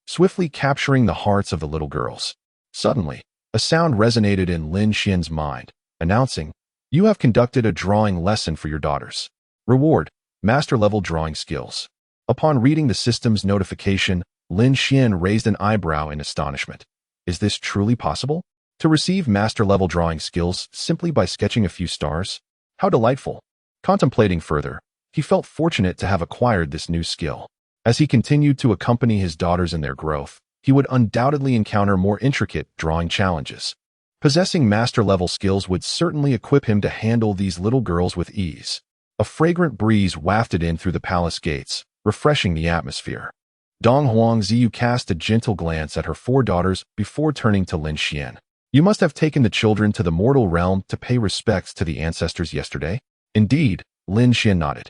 swiftly capturing the hearts of the little girls. Suddenly, a sound resonated in Lin Xian's mind, announcing, "You have conducted a drawing lesson for your daughters. Reward, master-level drawing skills." Upon reading the system's notification, Lin Xian raised an eyebrow in astonishment. Is this truly possible? To receive master-level drawing skills simply by sketching a few stars? How delightful! Contemplating further, he felt fortunate to have acquired this new skill. As he continued to accompany his daughters in their growth, he would undoubtedly encounter more intricate drawing challenges. Possessing master-level skills would certainly equip him to handle these little girls with ease. A fragrant breeze wafted in through the palace gates, refreshing the atmosphere. Dong Huangziyu cast a gentle glance at her four daughters before turning to Lin Xian. "You must have taken the children to the mortal realm to pay respects to the ancestors yesterday?" "Indeed," Lin Xian nodded.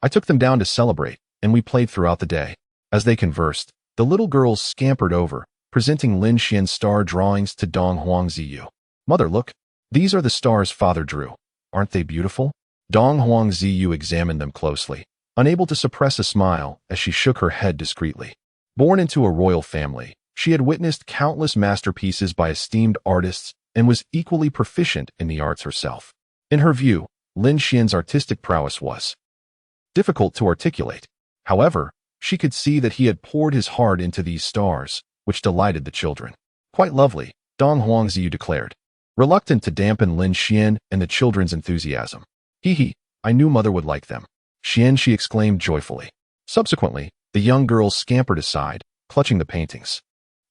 "I took them down to celebrate, and we played throughout the day." As they conversed, the little girls scampered over, presenting Lin Xian's star drawings to Dong Huangziyu. "Mother, look. These are the stars father drew. Aren't they beautiful?" Dong Huangziyu examined them closely, unable to suppress a smile as she shook her head discreetly. Born into a royal family, she had witnessed countless masterpieces by esteemed artists and was equally proficient in the arts herself. In her view, Lin Xian's artistic prowess was difficult to articulate. However, she could see that he had poured his heart into these stars, which delighted the children. "Quite lovely," Dong Huangziyu declared, reluctant to dampen Lin Xian and the children's enthusiasm. "Hee, I knew mother would like them," Xian she exclaimed joyfully. Subsequently, the young girls scampered aside, clutching the paintings.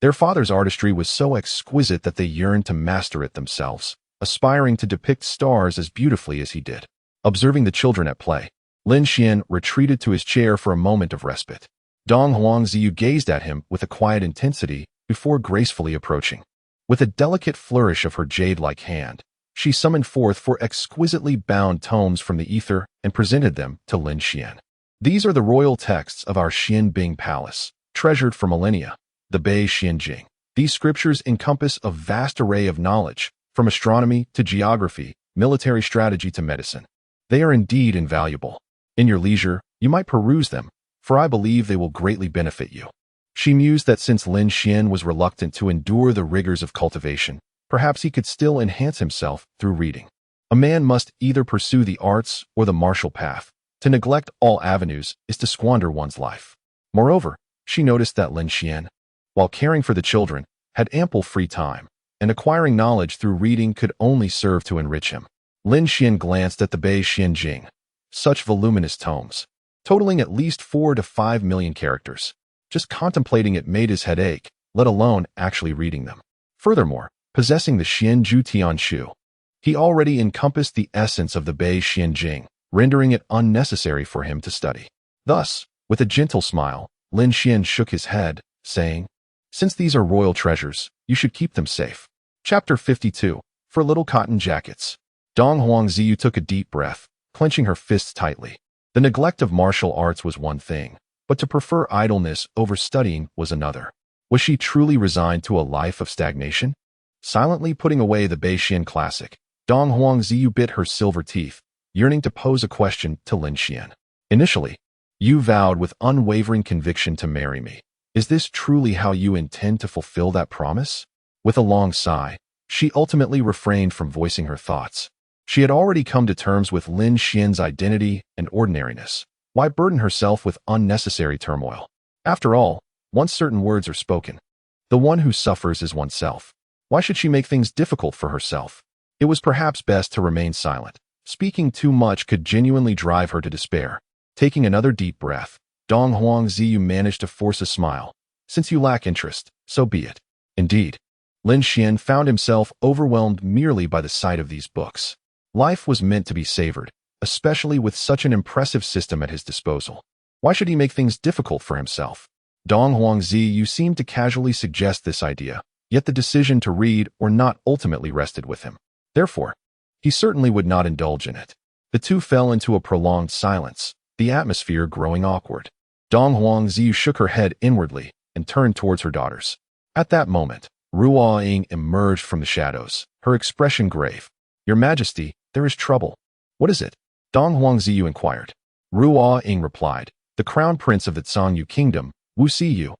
Their father's artistry was so exquisite that they yearned to master it themselves, aspiring to depict stars as beautifully as he did. Observing the children at play, Lin Xian retreated to his chair for a moment of respite. Dong Huangziyu gazed at him with a quiet intensity before gracefully approaching. With a delicate flourish of her jade-like hand, she summoned forth four exquisitely bound tomes from the ether and presented them to Lin Xian. "These are the royal texts of our Xianbing Palace, treasured for millennia, the Bei Xianjing. These scriptures encompass a vast array of knowledge, from astronomy to geography, military strategy to medicine. They are indeed invaluable. In your leisure, you might peruse them, for I believe they will greatly benefit you." She mused that since Lin Xian was reluctant to endure the rigors of cultivation, perhaps he could still enhance himself through reading. A man must either pursue the arts or the martial path. To neglect all avenues is to squander one's life. Moreover, she noticed that Lin Xian, while caring for the children, had ample free time, and acquiring knowledge through reading could only serve to enrich him. Lin Xian glanced at the Bei Xianjing. Such voluminous tomes, totaling at least 4 to 5 million characters. Just contemplating it made his head ache, let alone actually reading them. Furthermore, possessing the Xianju Tianshu, he already encompassed the essence of the Bei Xianjing, rendering it unnecessary for him to study. Thus, with a gentle smile, Lin Xian shook his head, saying, "Since these are royal treasures, you should keep them safe." Chapter 52, For Little Cotton Jackets. Dong Huangziyu took a deep breath, clenching her fists tightly. The neglect of martial arts was one thing, but to prefer idleness over studying was another. Was she truly resigned to a life of stagnation? Silently putting away the Beixian classic, Dong Huangziyu bit her silver teeth, yearning to pose a question to Lin Xian. "Initially, you vowed with unwavering conviction to marry me. Is this truly how you intend to fulfill that promise?" With a long sigh, she ultimately refrained from voicing her thoughts. She had already come to terms with Lin Xian's identity and ordinariness. Why burden herself with unnecessary turmoil? After all, once certain words are spoken, the one who suffers is oneself. Why should she make things difficult for herself? It was perhaps best to remain silent. Speaking too much could genuinely drive her to despair. Taking another deep breath, Dong Huangziyu managed to force a smile. Since you lack interest, so be it. Indeed, Lin Xian found himself overwhelmed merely by the sight of these books. Life was meant to be savored, especially with such an impressive system at his disposal. Why should he make things difficult for himself? Dong Huangziyu seemed to casually suggest this idea, yet the decision to read or not ultimately rested with him. Therefore, he certainly would not indulge in it. The two fell into a prolonged silence, the atmosphere growing awkward. Dong Huangziyu shook her head inwardly and turned towards her daughters. At that moment, Ruo Ying emerged from the shadows, her expression grave. Your Majesty, there is trouble. What is it? Dong Huangziyu inquired. Ruo Ying replied, the crown prince of the Zhongyu kingdom, Wu Siyu,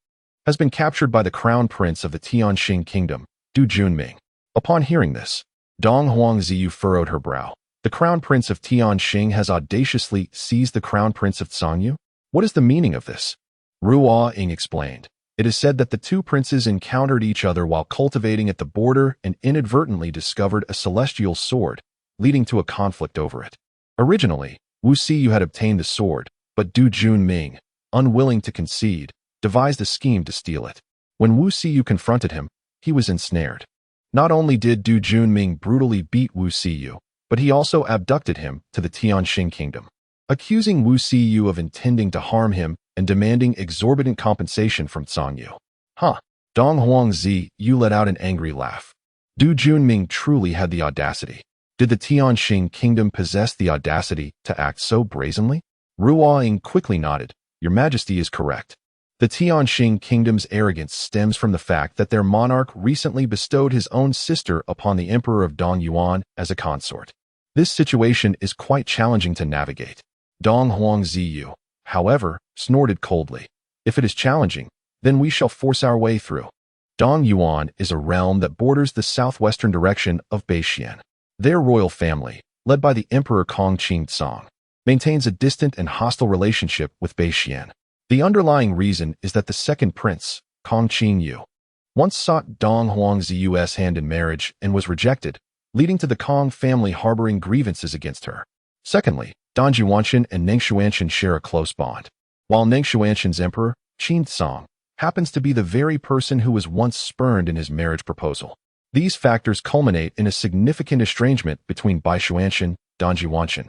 has been captured by the crown prince of the Tianxing kingdom, Du Junming. Upon hearing this, Dong Huangziyu furrowed her brow. The crown prince of Tianxing has audaciously seized the crown prince of Zhongyu? What is the meaning of this? Ruo Ying explained. It is said that the two princes encountered each other while cultivating at the border and inadvertently discovered a celestial sword, leading to a conflict over it. Originally, Wu Siyu had obtained the sword, but Du Junming, unwilling to concede, devised a scheme to steal it. When Wu Siyu confronted him, he was ensnared. Not only did Du Junming brutally beat Wu Siyu, but he also abducted him to the Tianxing kingdom, accusing Wu Siyu of intending to harm him and demanding exorbitant compensation from Zhongyu. Huh. Dong Huangziyu let out an angry laugh. Du Junming truly had the audacity. Did the Tianxing kingdom possess the audacity to act so brazenly? Ruo Ying quickly nodded. Your Majesty is correct. The Tianxing kingdom's arrogance stems from the fact that their monarch recently bestowed his own sister upon the Emperor of Dongyuan as a consort. This situation is quite challenging to navigate. Dong Huangziyu, however, snorted coldly. If it is challenging, then we shall force our way through. Dongyuan is a realm that borders the southwestern direction of Beixian. Their royal family, led by the Emperor Kong Qingcong, maintains a distant and hostile relationship with Beixian. The underlying reason is that the second prince, Kong Qingyu, once sought Dong Huangziyu's hand in marriage and was rejected, leading to the Kong family harboring grievances against her. Secondly, Don Juanshan and Neng Xuanshan share a close bond. While Neng Xuanshan's emperor, Qingcong, happens to be the very person who was once spurned in his marriage proposal. These factors culminate in a significant estrangement between Bai Xuanshan, Don Juanshan,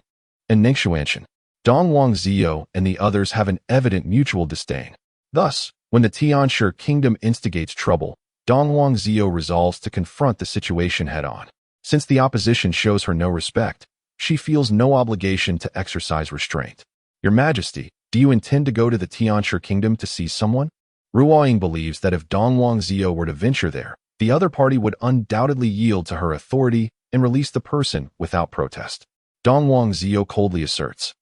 and Neng Xuanshan. Dong Huangziyu and the others have an evident mutual disdain. Thus, when the Tianxing kingdom instigates trouble, Dong Huangziyu resolves to confront the situation head-on. Since the opposition shows her no respect, she feels no obligation to exercise restraint. Your Majesty, do you intend to go to the Tianxing kingdom to see someone? Ruo Ying believes that if Dong Huangziyu were to venture there, the other party would undoubtedly yield to her authority and release the person without protest. Dong Huangziyu coldly asserts,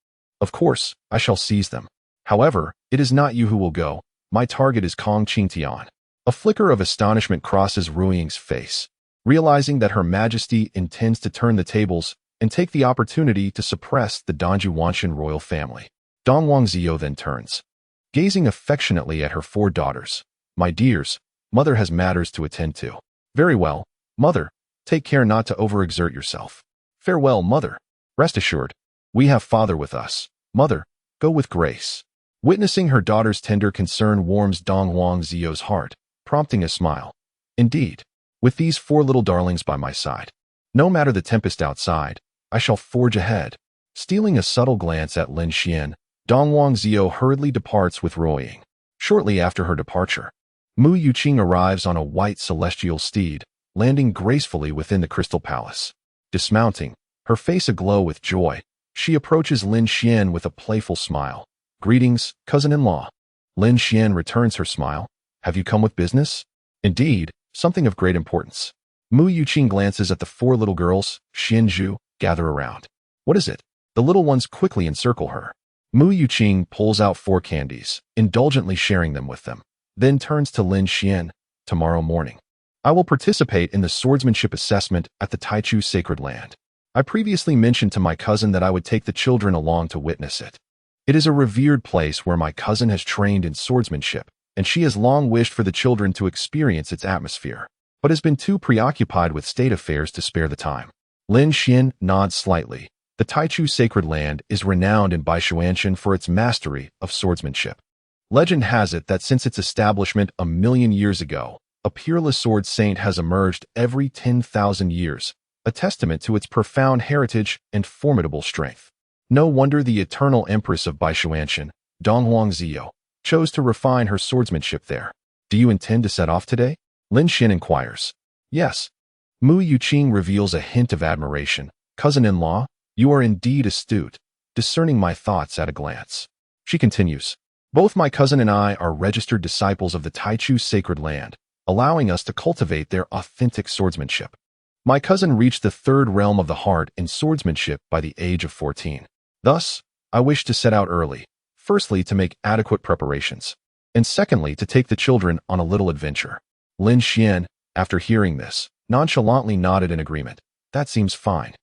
of course, I shall seize them. However, it is not you who will go. My target is Kong Qingtian. A flicker of astonishment crosses Ruo Ying's face, realizing that Her Majesty intends to turn the tables and take the opportunity to suppress the Donju Wanshan royal family. Dong Huangziyu then turns, gazing affectionately at her four daughters. My dears, Mother has matters to attend to. Very well, Mother. Take care not to overexert yourself. Farewell, Mother. Rest assured, we have Father with us. Mother, go with grace. Witnessing her daughter's tender concern warms Dong Huangziyu's heart, prompting a smile. Indeed, with these four little darlings by my side, no matter the tempest outside, I shall forge ahead. Stealing a subtle glance at Lin Xian, Dong Huangziyu hurriedly departs with Ruo Ying. Shortly after her departure, Mu Yuqing arrives on a white celestial steed, landing gracefully within the Crystal Palace. Dismounting, her face aglow with joy, she approaches Lin Xian with a playful smile. Greetings, cousin-in-law. Lin Xian returns her smile. Have you come with business? Indeed, something of great importance. Mu Yuqing glances at the four little girls, Xianzhu, gather around. What is it? The little ones quickly encircle her. Mu Yuqing pulls out 4 candies, indulgently sharing them with them, then turns to Lin Xian. Tomorrow morning, I will participate in the swordsmanship assessment at the Taichu Sacred Land. I previously mentioned to my cousin that I would take the children along to witness it. It is a revered place where my cousin has trained in swordsmanship, and she has long wished for the children to experience its atmosphere, but has been too preoccupied with state affairs to spare the time. Lin Xian nods slightly. The Taichu Sacred Land is renowned in Baishuanshan for its mastery of swordsmanship. Legend has it that since its establishment 1,000,000 years ago, a peerless sword saint has emerged every 10,000 years, a testament to its profound heritage and formidable strength. No wonder the eternal Empress of Baishuanshan, Donghuang Ziyou, chose to refine her swordsmanship there. Do you intend to set off today? Lin Xian inquires. Yes. Mu Yuqing reveals a hint of admiration. Cousin-in-law, you are indeed astute, discerning my thoughts at a glance. She continues. Both my cousin and I are registered disciples of the Taichu Sacred Land, allowing us to cultivate their authentic swordsmanship. My cousin reached the third realm of the heart in swordsmanship by the age of 14. Thus, I wish to set out early, firstly to make adequate preparations, and secondly to take the children on a little adventure. Lin Xian, after hearing this, nonchalantly nodded in agreement. That seems fine.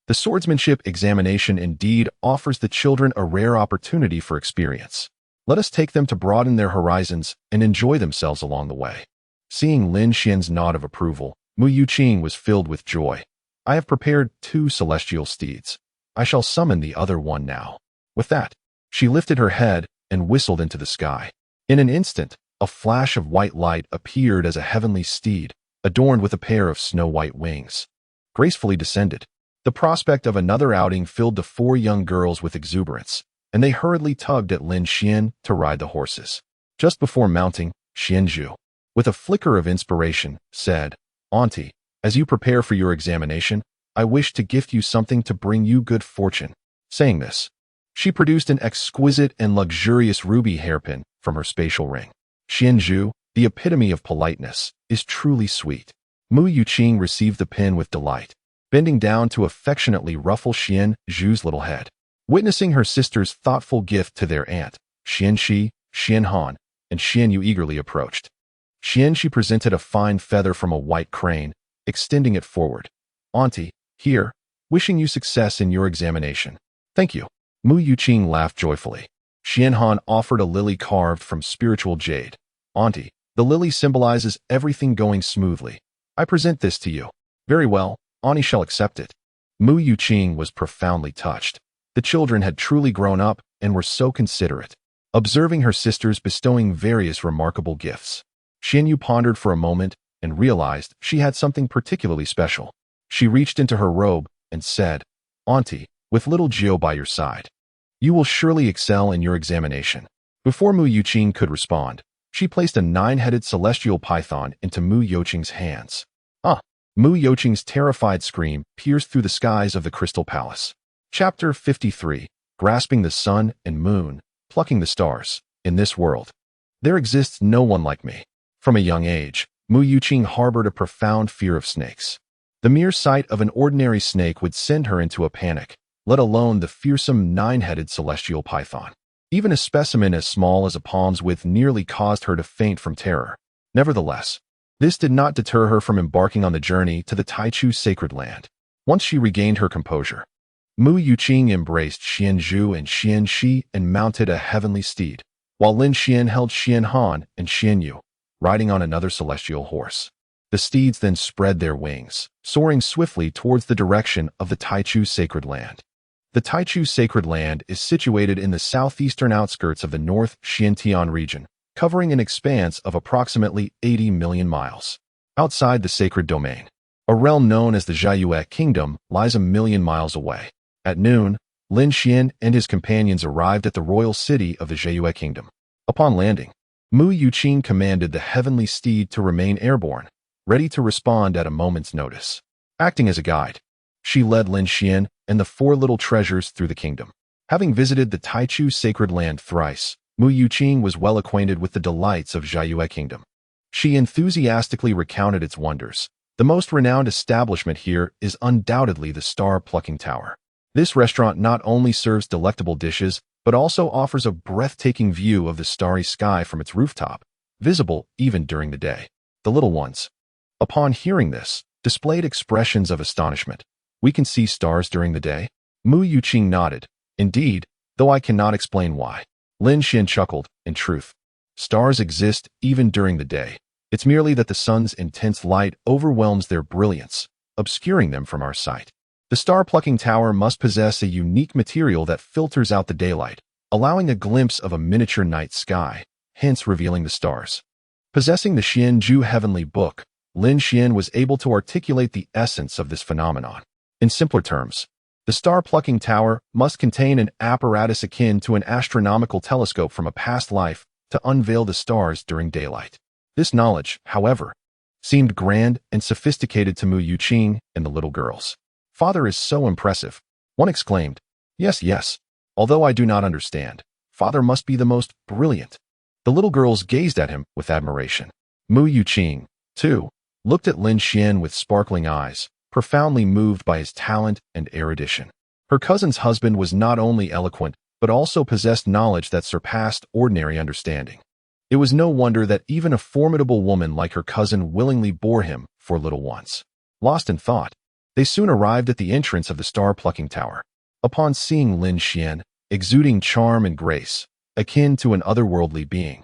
The swordsmanship examination indeed offers the children a rare opportunity for experience. Let us take them to broaden their horizons and enjoy themselves along the way. Seeing Lin Xian's nod of approval, Mu Yuqing was filled with joy. I have prepared 2 celestial steeds. I shall summon the other one now. With that, she lifted her head and whistled into the sky. In an instant, a flash of white light appeared as a heavenly steed, adorned with a pair of snow-white wings. Gracefully descended. The prospect of another outing filled the 4 young girls with exuberance, and they hurriedly tugged at Lin Xian to ride the horses. Just before mounting, Xianzhu, with a flicker of inspiration, said, Auntie, as you prepare for your examination, I wish to gift you something to bring you good fortune. Saying this, she produced an exquisite and luxurious ruby hairpin from her spatial ring. Xianzhu, the epitome of politeness, is truly sweet. Mu Yuqing received the pin with delight, bending down to affectionately ruffle Xianzhu's little head. Witnessing her sister's thoughtful gift to their aunt, Xianxi, Xianhan, and Xianyu eagerly approached. Xianxi presented a fine feather from a white crane, extending it forward. Auntie, here, wishing you success in your examination. Thank you. Mu Yuqing laughed joyfully. Xianhan offered a lily carved from spiritual jade. Auntie, the lily symbolizes everything going smoothly. I present this to you. Very well, Auntie shall accept it. Mu Yuqing was profoundly touched. The children had truly grown up and were so considerate, observing her sisters bestowing various remarkable gifts. Xianyu pondered for a moment and realized she had something particularly special. She reached into her robe and said, Auntie, with little Jiu by your side, you will surely excel in your examination. Before Mu Yuqing could respond, she placed a 9-headed celestial python into Mu Yuqing's hands. Mu Yuqing's terrified scream pierced through the skies of the Crystal Palace. Chapter 53. Grasping the sun and moon, plucking the stars. In this world, there exists no one like me. From a young age, Mu Yuqing harbored a profound fear of snakes. The mere sight of an ordinary snake would send her into a panic, let alone the fearsome 9-headed celestial python. Even a specimen as small as a palm's width nearly caused her to faint from terror. Nevertheless, this did not deter her from embarking on the journey to the Taichu Sacred Land. Once she regained her composure, Mu Yuqing embraced Xianzhu and Xianxi and mounted a heavenly steed, while Lin Xian held Xianhan and Xianyu, riding on another celestial horse. The steeds then spread their wings, soaring swiftly towards the direction of the Taichu Sacred Land. The Taichu Sacred Land is situated in the southeastern outskirts of the North Xinjiang region, covering an expanse of approximately 80 million miles. Outside the sacred domain, a realm known as the Jiayue Kingdom lies 1,000,000 miles away. At noon, Lin Xian and his companions arrived at the royal city of the Jiayue Kingdom. Upon landing, Mu Yuqing commanded the heavenly steed to remain airborne, ready to respond at a moment's notice. Acting as a guide, she led Lin Xian and the 4 little treasures through the kingdom. Having visited the Taichu Sacred Land thrice, Mu Yuqing was well acquainted with the delights of Jiayue Kingdom. She enthusiastically recounted its wonders. The most renowned establishment here is undoubtedly the Star Plucking Tower. This restaurant not only serves delectable dishes, but also offers a breathtaking view of the starry sky from its rooftop, visible even during the day. The little ones, upon hearing this, displayed expressions of astonishment. We can see stars during the day? Mu Yuqing nodded. Indeed, though I cannot explain why. Lin Xian chuckled. In truth, stars exist even during the day. It's merely that the sun's intense light overwhelms their brilliance, obscuring them from our sight. The star-plucking tower must possess a unique material that filters out the daylight, allowing a glimpse of a miniature night sky, hence revealing the stars. Possessing the Xianzhu heavenly book, Lin Xian was able to articulate the essence of this phenomenon. In simpler terms, the star-plucking tower must contain an apparatus akin to an astronomical telescope from a past life to unveil the stars during daylight. This knowledge, however, seemed grand and sophisticated to Mu Yuqing and the little girls. Father is so impressive. One exclaimed. Yes, yes. Although I do not understand, Father must be the most brilliant. The little girls gazed at him with admiration. Mu Yuqing, too, looked at Lin Xian with sparkling eyes, profoundly moved by his talent and erudition. Her cousin's husband was not only eloquent, but also possessed knowledge that surpassed ordinary understanding. It was no wonder that even a formidable woman like her cousin willingly bore him for little ones. Lost in thought, they soon arrived at the entrance of the star-plucking tower. Upon seeing Lin Xian, exuding charm and grace, akin to an otherworldly being,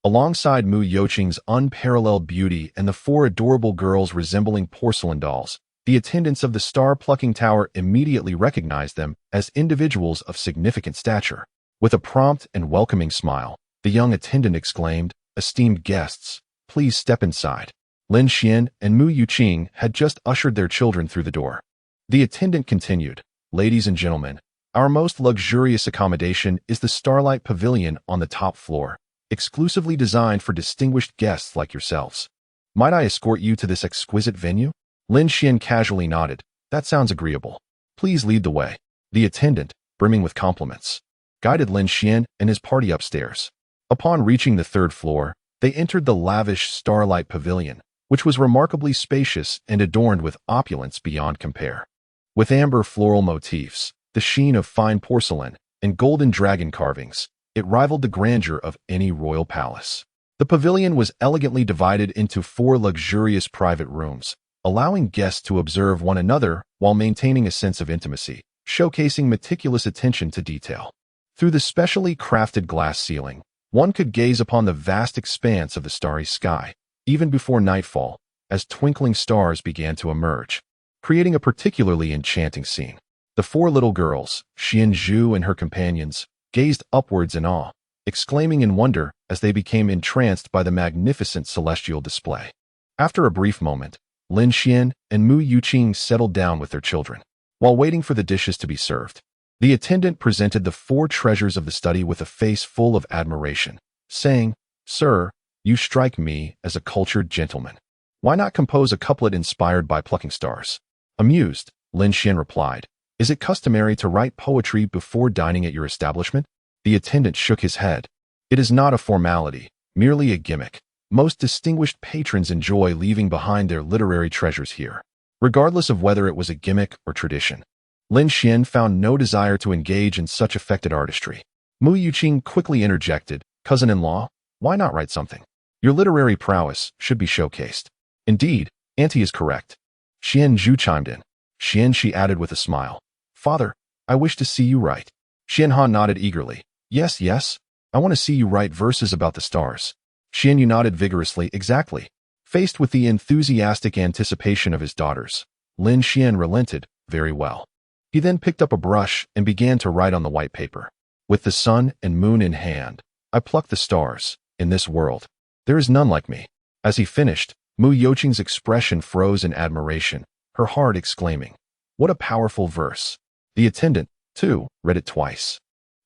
alongside Mu Yuqing's unparalleled beauty and the four adorable girls resembling porcelain dolls, the attendants of the star-plucking tower immediately recognized them as individuals of significant stature. With a prompt and welcoming smile, the young attendant exclaimed, "Esteemed guests, please step inside." Lin Xian and Mu Yuqing had just ushered their children through the door. The attendant continued, "Ladies and gentlemen, our most luxurious accommodation is the Starlight Pavilion on the top floor, exclusively designed for distinguished guests like yourselves. Might I escort you to this exquisite venue?" Lin Xian casually nodded. "That sounds agreeable. Please lead the way." The attendant, brimming with compliments, guided Lin Xian and his party upstairs. Upon reaching the third floor, they entered the lavish Starlight Pavilion, which was remarkably spacious and adorned with opulence beyond compare. With amber floral motifs, the sheen of fine porcelain, and golden dragon carvings, it rivaled the grandeur of any royal palace. The pavilion was elegantly divided into 4 luxurious private rooms, allowing guests to observe one another while maintaining a sense of intimacy, showcasing meticulous attention to detail. Through the specially crafted glass ceiling, one could gaze upon the vast expanse of the starry sky, even before nightfall, as twinkling stars began to emerge, creating a particularly enchanting scene. The 4 little girls, Xianzhu and her companions, gazed upwards in awe, exclaiming in wonder as they became entranced by the magnificent celestial display. After a brief moment, Lin Xian and Mu Yuqing settled down with their children. While waiting for the dishes to be served, the attendant presented the 4 treasures of the study with a face full of admiration, saying, "Sir, you strike me as a cultured gentleman. Why not compose a couplet inspired by plucking stars?" Amused, Lin Xian replied, "Is it customary to write poetry before dining at your establishment?" The attendant shook his head. "It is not a formality, merely a gimmick. Most distinguished patrons enjoy leaving behind their literary treasures here, regardless of whether it was a gimmick or tradition." Lin Xian found no desire to engage in such affected artistry. Mu Yuqing quickly interjected, "Cousin-in-law, why not write something? Your literary prowess should be showcased." "Indeed, Auntie is correct." Xianzhu chimed in. "Xian," she added with a smile, "Father, I wish to see you write." Xianhan nodded eagerly. "Yes, yes, I want to see you write verses about the stars." Xianyu nodded vigorously. "Exactly." Faced with the enthusiastic anticipation of his daughters, Lin Xian relented. "Very well." He then picked up a brush and began to write on the white paper. "With the sun and moon in hand, I pluck the stars. In this world, there is none like me." As he finished, Mu Yuqing's expression froze in admiration, her heart exclaiming, "What a powerful verse." The attendant, too, read it twice.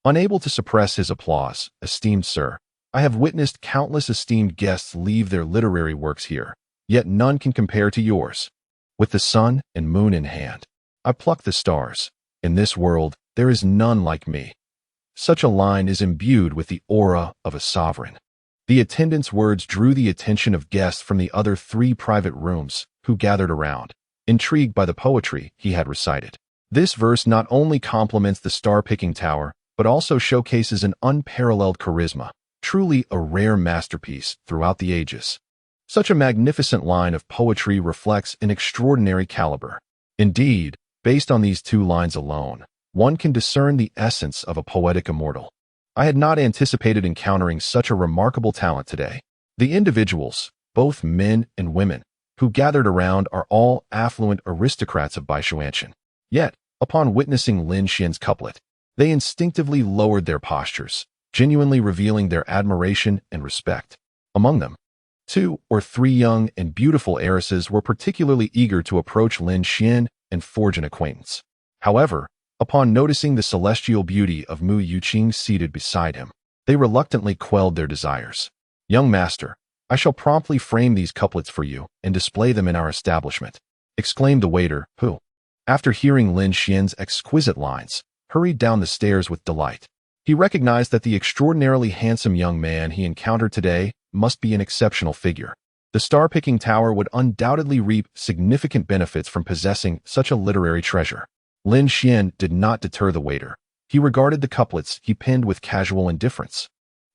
Unable to suppress his applause, "Esteemed sir, I have witnessed countless esteemed guests leave their literary works here, yet none can compare to yours. With the sun and moon in hand, I pluck the stars. In this world, there is none like me." Such a line is imbued with the aura of a sovereign. The attendant's words drew the attention of guests from the other 3 private rooms, who gathered around, intrigued by the poetry he had recited. This verse not only compliments the star-picking tower, but also showcases an unparalleled charisma, truly a rare masterpiece throughout the ages. Such a magnificent line of poetry reflects an extraordinary caliber. Indeed, Based on these 2 lines alone, one can discern the essence of a poetic immortal. I had not anticipated encountering such a remarkable talent today. The individuals, both men and women, who gathered around are all affluent aristocrats of Baishuanshan. Yet, upon witnessing Lin Xian's couplet, they instinctively lowered their postures, genuinely revealing their admiration and respect. Among them, 2 or 3 young and beautiful heiresses were particularly eager to approach Lin Xian and forge an acquaintance. However, upon noticing the celestial beauty of Mu Yuqing seated beside him, they reluctantly quelled their desires. "Young master, I shall promptly frame these couplets for you and display them in our establishment," exclaimed the waiter, who, after hearing Lin Xian's exquisite lines, hurried down the stairs with delight. He recognized that the extraordinarily handsome young man he encountered today must be an exceptional figure. The star-picking tower would undoubtedly reap significant benefits from possessing such a literary treasure. Lin Xian did not deter the waiter. He regarded the couplets he penned with casual indifference,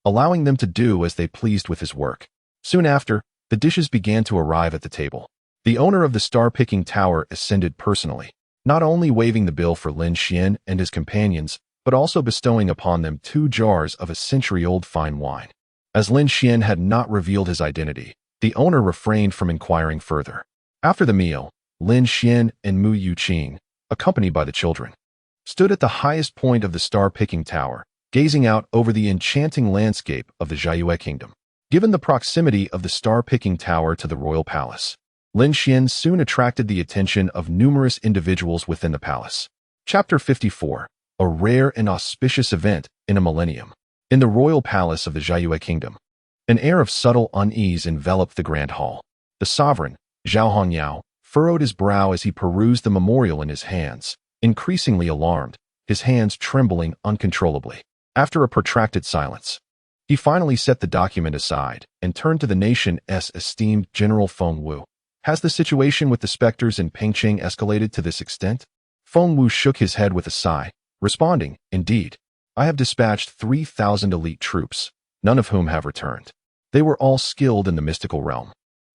allowing them to do as they pleased with his work. Soon after, the dishes began to arrive at the table. The owner of the star-picking tower ascended personally, not only waiving the bill for Lin Xian and his companions, but also bestowing upon them 2 jars of a century-old fine wine. As Lin Xian had not revealed his identity, the owner refrained from inquiring further. After the meal, Lin Xian and Mu Yuqing, accompanied by the children, stood at the highest point of the star-picking tower, gazing out over the enchanting landscape of the Jiayue Kingdom. Given the proximity of the star-picking tower to the royal palace, Lin Xian soon attracted the attention of numerous individuals within the palace. Chapter 54. A rare and auspicious event in a millennium. In the royal palace of the Jiayue Kingdom, an air of subtle unease enveloped the grand hall. The sovereign, Zhao Hongyao, furrowed his brow as he perused the memorial in his hands, increasingly alarmed, his hands trembling uncontrollably. After a protracted silence, he finally set the document aside and turned to the nation's esteemed General Feng Wu. "Has the situation with the specters in Pengcheng escalated to this extent?" Feng Wu shook his head with a sigh, responding, "Indeed, I have dispatched 3,000 elite troops, none of whom have returned. They were all skilled in the mystical realm,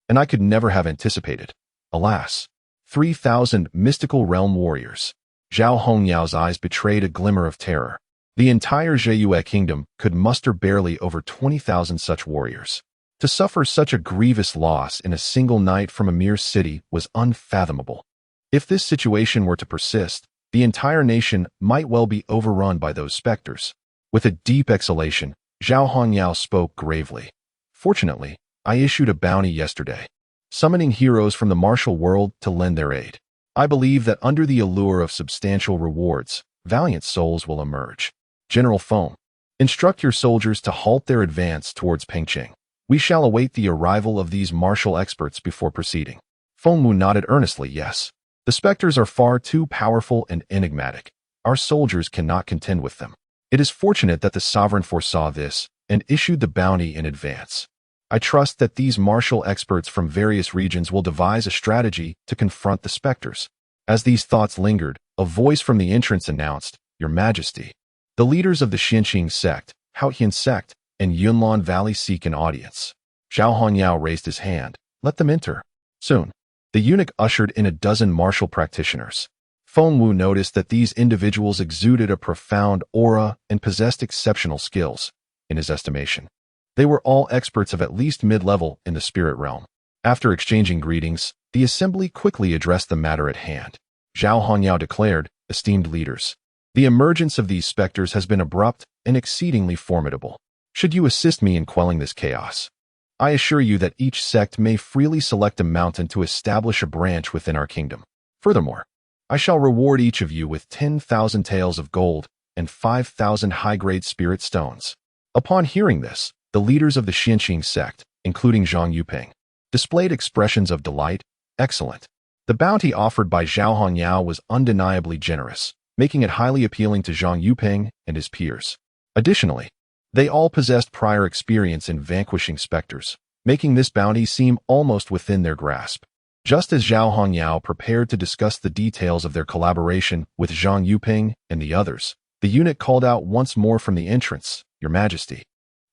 and I could never have anticipated. Alas, 3,000 mystical realm warriors." Zhao Hongyao's eyes betrayed a glimmer of terror. The entire Jiayue Kingdom could muster barely over 20,000 such warriors. To suffer such a grievous loss in a single night from a mere city was unfathomable. If this situation were to persist, the entire nation might well be overrun by those specters. With a deep exhalation, Zhao Hongyao spoke gravely. "Fortunately, I issued a bounty yesterday, summoning heroes from the martial world to lend their aid. I believe that under the allure of substantial rewards, valiant souls will emerge. General Feng, instruct your soldiers to halt their advance towards Pengcheng. We shall await the arrival of these martial experts before proceeding." Feng Wu nodded earnestly, "Yes. The specters are far too powerful and enigmatic. Our soldiers cannot contend with them. It is fortunate that the sovereign foresaw this and issued the bounty in advance. I trust that these martial experts from various regions will devise a strategy to confront the specters." As these thoughts lingered, a voice from the entrance announced, "Your Majesty, the leaders of the Xinqing sect, Haotian sect, and Yunlan Valley seek an audience." Zhao Hongyao raised his hand. "Let them enter." Soon, the eunuch ushered in a dozen martial practitioners. Feng Wu noticed that these individuals exuded a profound aura and possessed exceptional skills. In his estimation, they were all experts of at least mid-level in the spirit realm. After exchanging greetings, the assembly quickly addressed the matter at hand. Zhao Hongyao declared, "Esteemed leaders, the emergence of these specters has been abrupt and exceedingly formidable. Should you assist me in quelling this chaos, I assure you that each sect may freely select a mountain to establish a branch within our kingdom. Furthermore, I shall reward each of you with 10,000 taels of gold and 5,000 high-grade spirit stones." Upon hearing this, the leaders of the Xinqing sect, including Zhang Yuping, displayed expressions of delight. Excellent. The bounty offered by Zhao Hongyao was undeniably generous, making it highly appealing to Zhang Yuping and his peers. Additionally, they all possessed prior experience in vanquishing specters, making this bounty seem almost within their grasp. Just as Zhao Hongyao prepared to discuss the details of their collaboration with Zhang Yuping and the others, the eunuch called out once more from the entrance, "Your Majesty,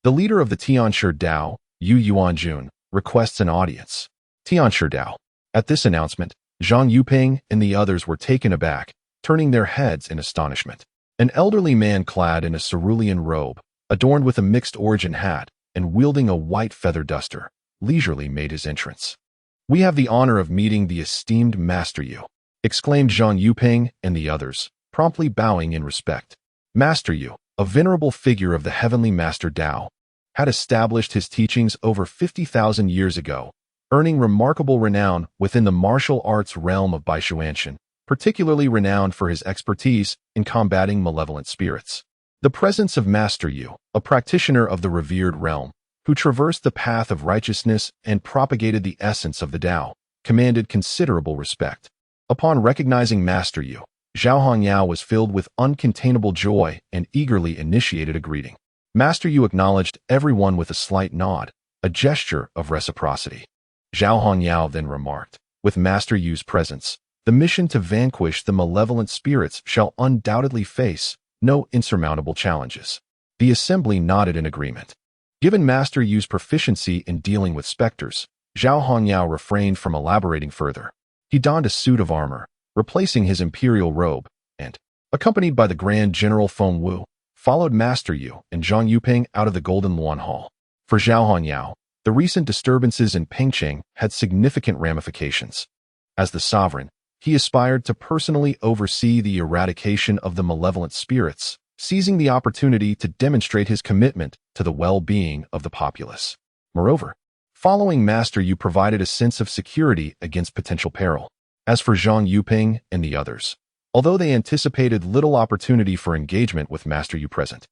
the leader of the Tianshi Dao, Yu Yuanjun, requests an audience." Tianshi Dao. At this announcement, Zhang Yuping and the others were taken aback, turning their heads in astonishment. An elderly man clad in a cerulean robe, adorned with a mixed-origin hat, and wielding a white feather duster, leisurely made his entrance. "We have the honor of meeting the esteemed Master Yu," exclaimed Zhang Yuping and the others, promptly bowing in respect. Master Yu, a venerable figure of the heavenly Master Tao, had established his teachings over 50,000 years ago, earning remarkable renown within the martial arts realm of Baishuanshan, particularly renowned for his expertise in combating malevolent spirits. The presence of Master Yu, a practitioner of the revered realm, who traversed the path of righteousness and propagated the essence of the Tao, commanded considerable respect. Upon recognizing Master Yu, Zhao Hongyao was filled with uncontainable joy and eagerly initiated a greeting. Master Yu acknowledged everyone with a slight nod, a gesture of reciprocity. Zhao Hongyao then remarked, "With Master Yu's presence, the mission to vanquish the malevolent spirits shall undoubtedly face no insurmountable challenges." The assembly nodded in agreement. Given Master Yu's proficiency in dealing with specters, Zhao Hongyao refrained from elaborating further. He donned a suit of armor, replacing his imperial robe, and, accompanied by the Grand General Feng Wu, followed Master Yu and Zhang Yuping out of the Golden Luan Hall. For Zhao Hongyao, the recent disturbances in Pengcheng had significant ramifications. As the sovereign, he aspired to personally oversee the eradication of the malevolent spirits, seizing the opportunity to demonstrate his commitment to the well-being of the populace. Moreover, following Master Yu provided a sense of security against potential peril. As for Zhang Yuping and the others, although they anticipated little opportunity for engagement with Master Yu present,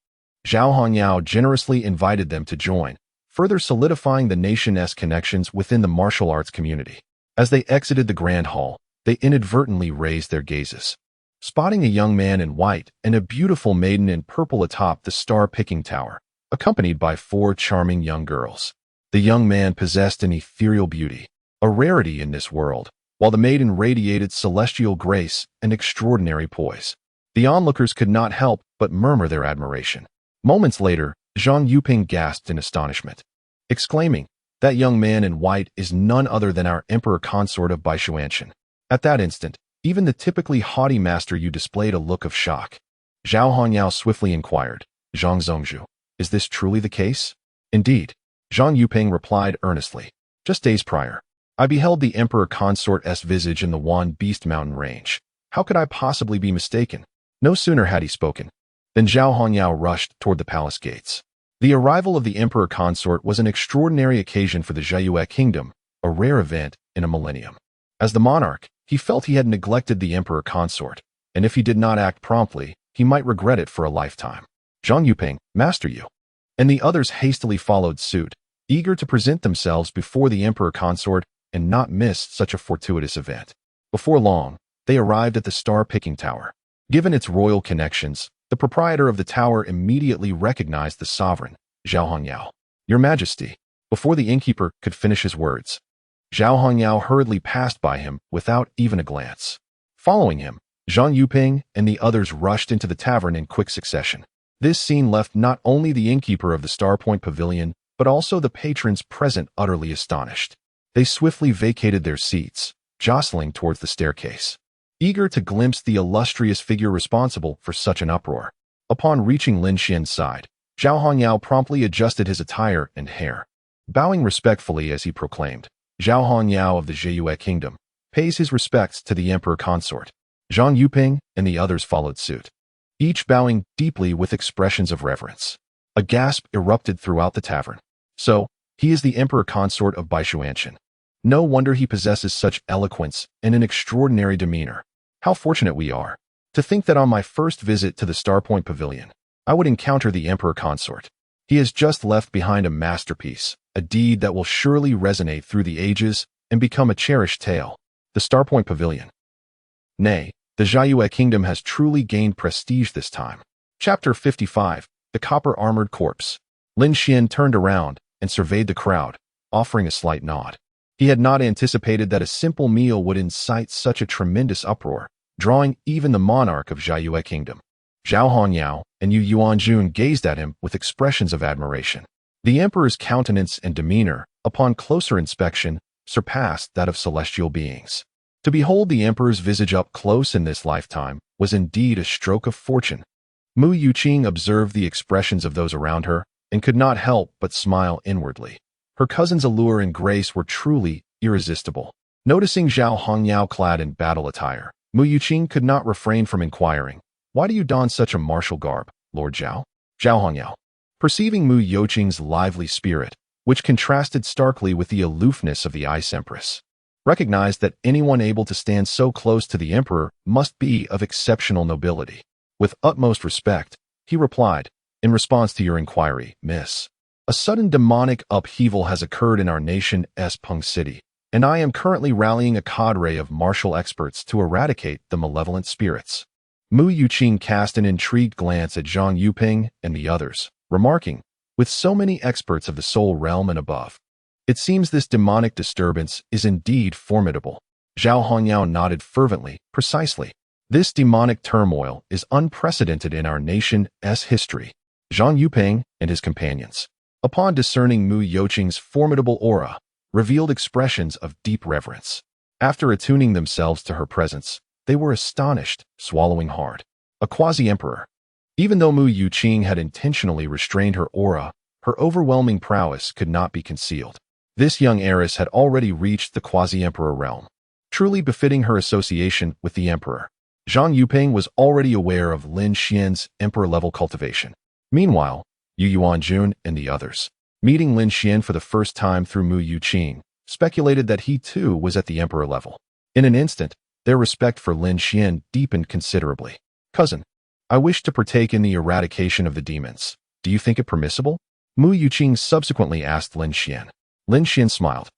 Zhao Hongyao generously invited them to join, further solidifying the nation's connections within the martial arts community. As they exited the Grand Hall, they inadvertently raised their gazes, spotting a young man in white and a beautiful maiden in purple atop the star-picking tower, accompanied by 4 charming young girls. The young man possessed an ethereal beauty, a rarity in this world, while the maiden radiated celestial grace and extraordinary poise. The onlookers could not help but murmur their admiration. Moments later, Zhang Yuping gasped in astonishment, exclaiming, "That young man in white is none other than our emperor consort of Baishuanshan." At that instant, even the typically haughty Master Yu displayed a look of shock. Zhao Hongyao swiftly inquired, "Zhang Zongzhu, is this truly the case?" "Indeed," Zhang Yuping replied earnestly. "Just days prior, I beheld the Emperor Consort's visage in the Wan Beast Mountain range. How could I possibly be mistaken?" No sooner had he spoken than Zhao Hongyao rushed toward the palace gates. The arrival of the Emperor Consort was an extraordinary occasion for the Zhaiyue Kingdom, a rare event in a millennium. As the monarch, he felt he had neglected the Emperor Consort, and if he did not act promptly, he might regret it for a lifetime. Zhang Yuping, Master Yu, and the others hastily followed suit, eager to present themselves before the Emperor Consort and not miss such a fortuitous event. Before long, they arrived at the star-picking tower. Given its royal connections, the proprietor of the tower immediately recognized the sovereign, Zhao Hongyao. "Your Majesty." Before the innkeeper could finish his words, Zhao Hongyao hurriedly passed by him without even a glance. Following him, Zhang Yuping and the others rushed into the tavern in quick succession. This scene left not only the innkeeper of the Starpoint Pavilion, but also the patrons present utterly astonished. They swiftly vacated their seats, jostling towards the staircase, eager to glimpse the illustrious figure responsible for such an uproar. Upon reaching Lin Xian's side, Zhao Hongyao promptly adjusted his attire and hair, bowing respectfully as he proclaimed, "Zhao Hongyao of the Zhaiyue Kingdom pays his respects to the Emperor Consort." Zhang Yuping and the others followed suit, each bowing deeply with expressions of reverence. A gasp erupted throughout the tavern. "So, he is the Emperor Consort of Baishuanshan. No wonder he possesses such eloquence and an extraordinary demeanor. How fortunate we are. To think that on my first visit to the Starpoint Pavilion, I would encounter the Emperor Consort. He has just left behind a masterpiece, a deed that will surely resonate through the ages and become a cherished tale. The Starpoint Pavilion. Nay, the Zhaiyue Kingdom has truly gained prestige this time." Chapter 55, The Copper-Armored Corpse. Lin Xian turned around and surveyed the crowd, offering a slight nod. He had not anticipated that a simple meal would incite such a tremendous uproar, drawing even the monarch of Zhaiyue Kingdom. Zhao Hongyao and Yu Yuanjun gazed at him with expressions of admiration. The emperor's countenance and demeanor, upon closer inspection, surpassed that of celestial beings. To behold the emperor's visage up close in this lifetime was indeed a stroke of fortune. Mu Yuqing observed the expressions of those around her and could not help but smile inwardly. Her cousin's allure and grace were truly irresistible. Noticing Zhao Hongyao clad in battle attire, Mu Yuqing could not refrain from inquiring, "Why do you don such a martial garb, Lord Zhao?" Zhao Hongyao, perceiving Mu Yuqing's lively spirit, which contrasted starkly with the aloofness of the Ice Empress, recognized that anyone able to stand so close to the emperor must be of exceptional nobility. With utmost respect, he replied, "In response to your inquiry, Miss, a sudden demonic upheaval has occurred in our nation's Peng City, and I am currently rallying a cadre of martial experts to eradicate the malevolent spirits." Mu Yuqing cast an intrigued glance at Zhang Yuping and the others, remarking, "With so many experts of the soul realm and above, it seems this demonic disturbance is indeed formidable." Zhao Hongyao nodded fervently, "Precisely. This demonic turmoil is unprecedented in our nation's history." Zhang Yuping and his companions, upon discerning Mu Yuqing's formidable aura, revealed expressions of deep reverence. After attuning themselves to her presence, they were astonished, swallowing hard. A quasi-emperor. Even though Mu Yuqing had intentionally restrained her aura, her overwhelming prowess could not be concealed. This young heiress had already reached the quasi-emperor realm, truly befitting her association with the emperor. Zhang Yuping was already aware of Lin Xian's emperor-level cultivation. Meanwhile, Yu Yuanjun and the others, meeting Lin Xian for the first time through Mu Yuqing, speculated that he too was at the emperor level. In an instant, their respect for Lin Xian deepened considerably. "Cousin, I wish to partake in the eradication of the demons. Do you think it permissible?" Mu Yuqing subsequently asked Lin Xian. Lin Xian smiled.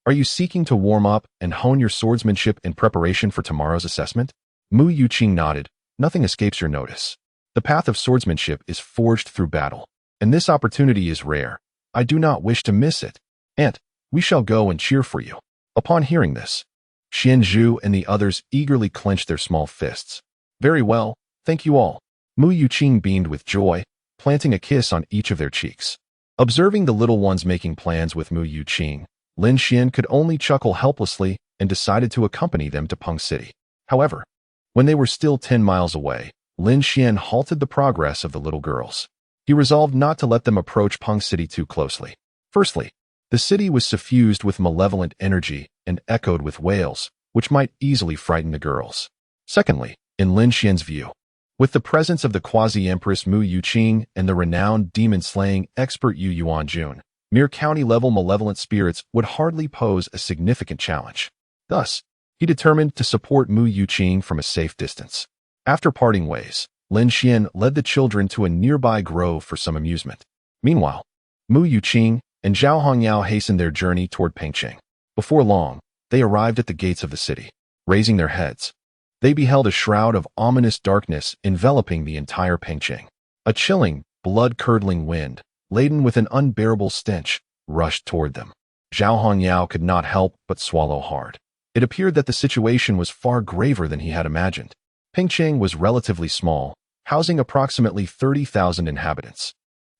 "Are you seeking to warm up and hone your swordsmanship in preparation for tomorrow's assessment?" Mu Yuqing nodded. "Nothing escapes your notice. The path of swordsmanship is forged through battle, and this opportunity is rare. I do not wish to miss it. Aunt, we shall go and cheer for you." Upon hearing this, Xian Zhu and the others eagerly clenched their small fists. "Very well, thank you all." Mu Yuqing beamed with joy, planting a kiss on each of their cheeks. Observing the little ones making plans with Mu Yuqing, Lin Xian could only chuckle helplessly and decided to accompany them to Peng City. However, when they were still 10 miles away, Lin Xian halted the progress of the little girls. He resolved not to let them approach Peng City too closely. Firstly, the city was suffused with malevolent energy and echoed with wails, which might easily frighten the girls. Secondly, in Lin Xian's view, with the presence of the quasi-empress Mu Yuqing and the renowned demon-slaying expert Yu Yuanjun, mere county-level malevolent spirits would hardly pose a significant challenge. Thus, he determined to support Mu Yuqing from a safe distance. After parting ways, Lin Xian led the children to a nearby grove for some amusement. Meanwhile, Mu Yuqing and Zhao Hongyao hastened their journey toward Pengcheng. Before long, they arrived at the gates of the city. Raising their heads, they beheld a shroud of ominous darkness enveloping the entire Pengcheng. A chilling, blood-curdling wind, laden with an unbearable stench, rushed toward them. Zhao Hongyao could not help but swallow hard. It appeared that the situation was far graver than he had imagined. Pengcheng was relatively small, housing approximately 30,000 inhabitants.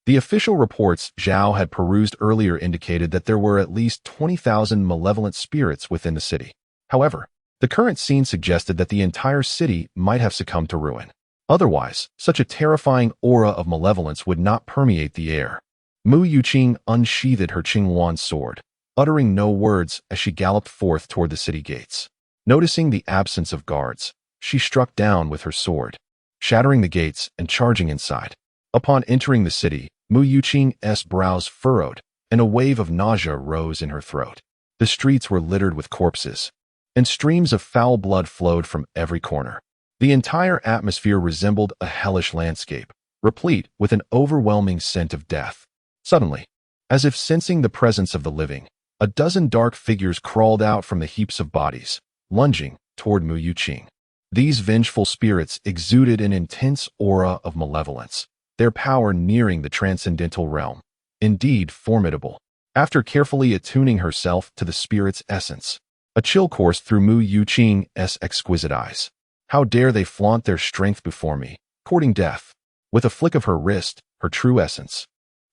The official reports Zhao had perused earlier indicated that there were at least 20,000 malevolent spirits within the city. However, the current scene suggested that the entire city might have succumbed to ruin. Otherwise, such a terrifying aura of malevolence would not permeate the air. Mu Yuqing unsheathed her Qinghuan sword, uttering no words as she galloped forth toward the city gates. Noticing the absence of guards, she struck down with her sword, shattering the gates and charging inside. Upon entering the city, Mu Yuqing's brows furrowed, and a wave of nausea rose in her throat. The streets were littered with corpses, and streams of foul blood flowed from every corner. The entire atmosphere resembled a hellish landscape, replete with an overwhelming scent of death. Suddenly, as if sensing the presence of the living, a dozen dark figures crawled out from the heaps of bodies, lunging toward Mu Yuqing. These vengeful spirits exuded an intense aura of malevolence, their power nearing the transcendental realm. Indeed formidable. After carefully attuning herself to the spirit's essence, a chill coursed through Mu Yuqing's exquisite eyes. How dare they flaunt their strength before me, courting death? With a flick of her wrist, her true essence,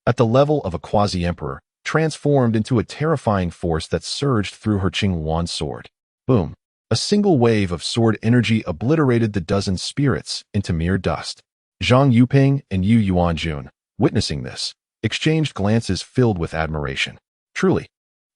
at the level of a quasi-emperor, transformed into a terrifying force that surged through her Qinghuan sword. Boom! A single wave of sword energy obliterated the dozen spirits into mere dust. Zhang Yuping and Yu Yuanjun, witnessing this, exchanged glances filled with admiration. Truly,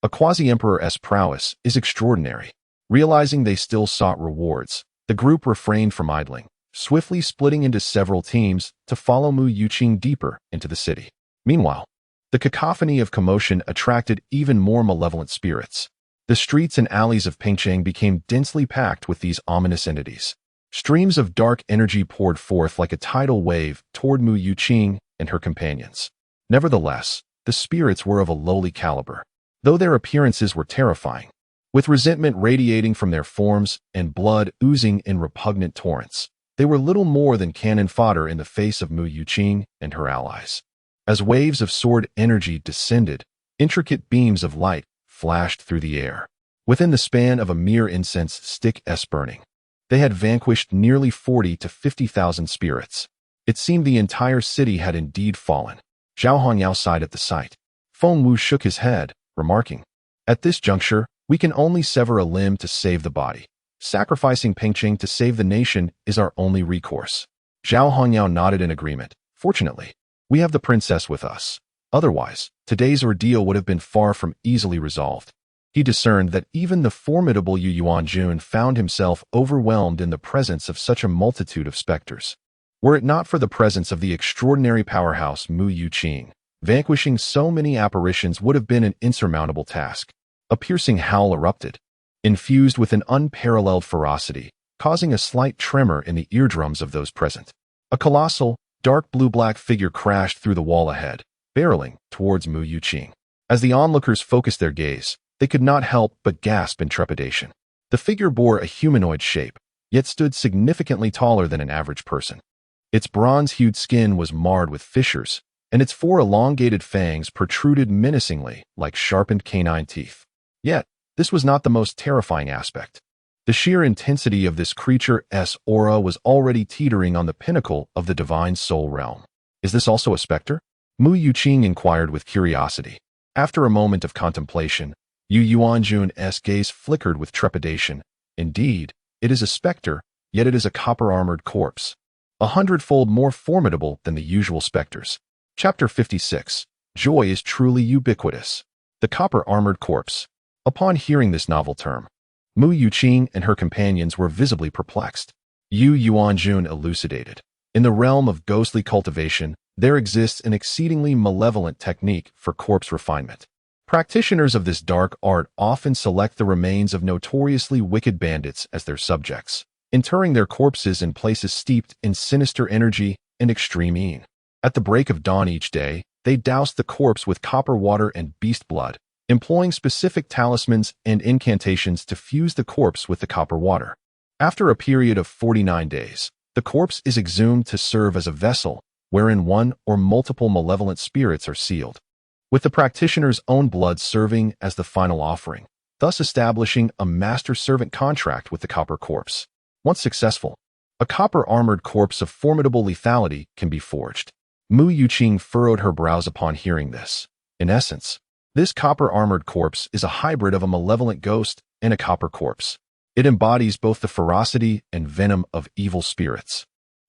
a quasi-emperor's prowess is extraordinary. Realizing they still sought rewards, the group refrained from idling, swiftly splitting into several teams to follow Mu Yuqing deeper into the city. Meanwhile, the cacophony of commotion attracted even more malevolent spirits. The streets and alleys of Pingcheng became densely packed with these ominous entities. Streams of dark energy poured forth like a tidal wave toward Mu Yuqing and her companions. Nevertheless, the spirits were of a lowly caliber, though their appearances were terrifying, with resentment radiating from their forms and blood oozing in repugnant torrents. They were little more than cannon fodder in the face of Mu Yuqing and her allies. As waves of sword energy descended, intricate beams of light flashed through the air. Within the span of a mere incense stick's burning, they had vanquished nearly 40 to 50,000 spirits. It seemed the entire city had indeed fallen. Zhao Hongyao sighed at the sight. Feng Wu shook his head, remarking, "At this juncture, we can only sever a limb to save the body. Sacrificing Pingcheng to save the nation is our only recourse." Zhao Hongyao nodded in agreement. "Fortunately, we have the princess with us. Otherwise, today's ordeal would have been far from easily resolved." He discerned that even the formidable Yu Yuanjun found himself overwhelmed in the presence of such a multitude of specters. Were it not for the presence of the extraordinary powerhouse Mu Yuqing, vanquishing so many apparitions would have been an insurmountable task. A piercing howl erupted, infused with an unparalleled ferocity, causing a slight tremor in the eardrums of those present. A colossal, dark blue-black figure crashed through the wall ahead, barreling towards Mu Yuqing. As the onlookers focused their gaze, they could not help but gasp in trepidation. The figure bore a humanoid shape, yet stood significantly taller than an average person. Its bronze-hued skin was marred with fissures, and its 4 elongated fangs protruded menacingly like sharpened canine teeth. Yet, this was not the most terrifying aspect. The sheer intensity of this creature's aura was already teetering on the pinnacle of the divine soul realm. "Is this also a specter?" Mu Yuqing inquired with curiosity. After a moment of contemplation, Yu Yuanjun's gaze flickered with trepidation. "Indeed, it is a specter, yet it is a copper-armored corpse, 100-fold more formidable than the usual specters." Chapter 56. Joy is truly ubiquitous. The copper-armored corpse. Upon hearing this novel term, Mu Yuqing and her companions were visibly perplexed. Yu Yuanjun elucidated. "In the realm of ghostly cultivation, there exists an exceedingly malevolent technique for corpse refinement. Practitioners of this dark art often select the remains of notoriously wicked bandits as their subjects, interring their corpses in places steeped in sinister energy and extreme mean. At the break of dawn each day, they doused the corpse with copper water and beast blood, employing specific talismans and incantations to fuse the corpse with the copper water. After a period of 49 days, the corpse is exhumed to serve as a vessel wherein one or multiple malevolent spirits are sealed, with the practitioner's own blood serving as the final offering, thus establishing a master-servant contract with the copper corpse. Once successful, a copper-armored corpse of formidable lethality can be forged." Mu Yuqing furrowed her brows upon hearing this. In essence, this copper-armored corpse is a hybrid of a malevolent ghost and a copper corpse. It embodies both the ferocity and venom of evil spirits,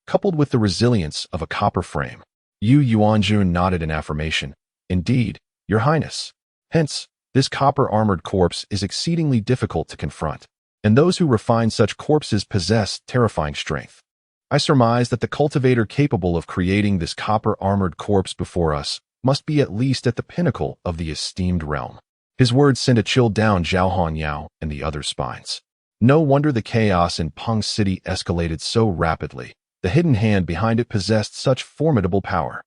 coupled with the resilience of a copper frame. Yu Yuanjun nodded in affirmation. "Indeed, Your Highness. Hence, this copper-armored corpse is exceedingly difficult to confront, and those who refine such corpses possess terrifying strength. I surmise that the cultivator capable of creating this copper-armored corpse before us must be at least at the pinnacle of the esteemed realm." His words sent a chill down Zhao Hongyao and the others' spines. No wonder the chaos in Peng City escalated so rapidly. The hidden hand behind it possessed such formidable power.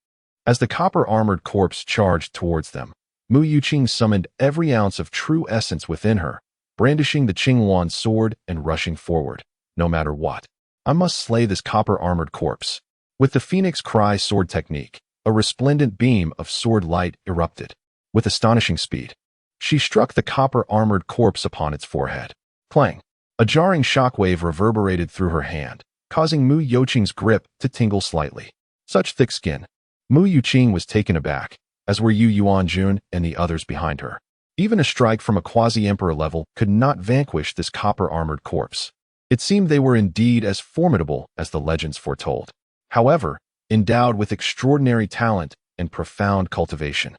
As the copper-armored corpse charged towards them, Mu Yuqing summoned every ounce of true essence within her, brandishing the Qinghuan sword and rushing forward. "No matter what, I must slay this copper-armored corpse." With the Phoenix Cry sword technique, a resplendent beam of sword light erupted. With astonishing speed, she struck the copper-armored corpse upon its forehead. Clang! A jarring shockwave reverberated through her hand, causing Mu Yuqing's grip to tingle slightly. Such thick skin! Mu Yuqing was taken aback, as were Yu Yuanjun and the others behind her. Even a strike from a quasi-emperor level could not vanquish this copper-armored corpse. It seemed they were indeed as formidable as the legends foretold. However, endowed with extraordinary talent and profound cultivation,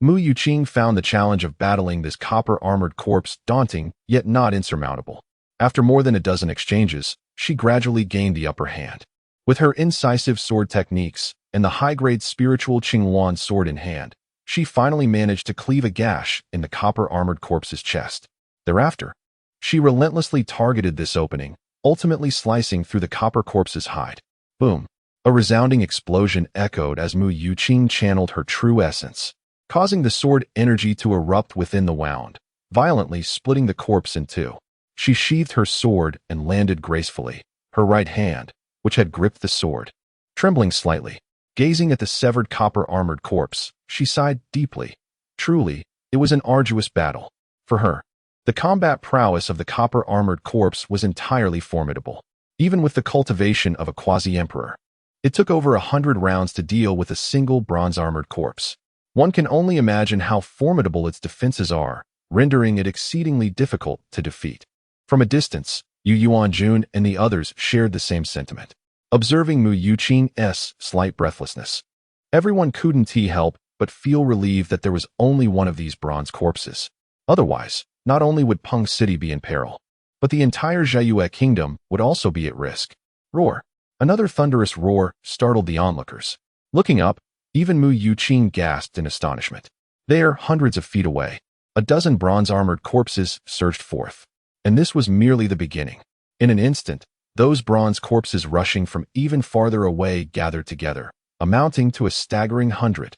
Mu Yuqing found the challenge of battling this copper-armored corpse daunting yet not insurmountable. After more than a dozen exchanges, she gradually gained the upper hand. With her incisive sword techniques and the high-grade spiritual Qingluan sword in hand, she finally managed to cleave a gash in the copper-armored corpse's chest. Thereafter, she relentlessly targeted this opening, ultimately slicing through the copper corpse's hide. Boom! A resounding explosion echoed as Mu Yuqing channeled her true essence, causing the sword energy to erupt within the wound, violently splitting the corpse in two. She sheathed her sword and landed gracefully, her right hand, which had gripped the sword, trembling slightly. Gazing at the severed copper-armored corpse, she sighed deeply. Truly, it was an arduous battle. For her, the combat prowess of the copper-armored corpse was entirely formidable. Even with the cultivation of a quasi-emperor, it took over 100 rounds to deal with a single bronze-armored corpse. One can only imagine how formidable its defenses are, rendering it exceedingly difficult to defeat. From a distance, Yu Yuanjun and the others shared the same sentiment, observing Mu Yuqing's slight breathlessness. Everyone couldn't help but feel relieved that there was only one of these bronze corpses. Otherwise, not only would Peng City be in peril, but the entire Zhaiyue kingdom would also be at risk. Roar! Another thunderous roar startled the onlookers. Looking up, even Mu Yuqing gasped in astonishment. There, hundreds of feet away, a dozen bronze-armored corpses surged forth. And this was merely the beginning. In an instant, those bronze corpses rushing from even farther away gathered together, amounting to a staggering 100.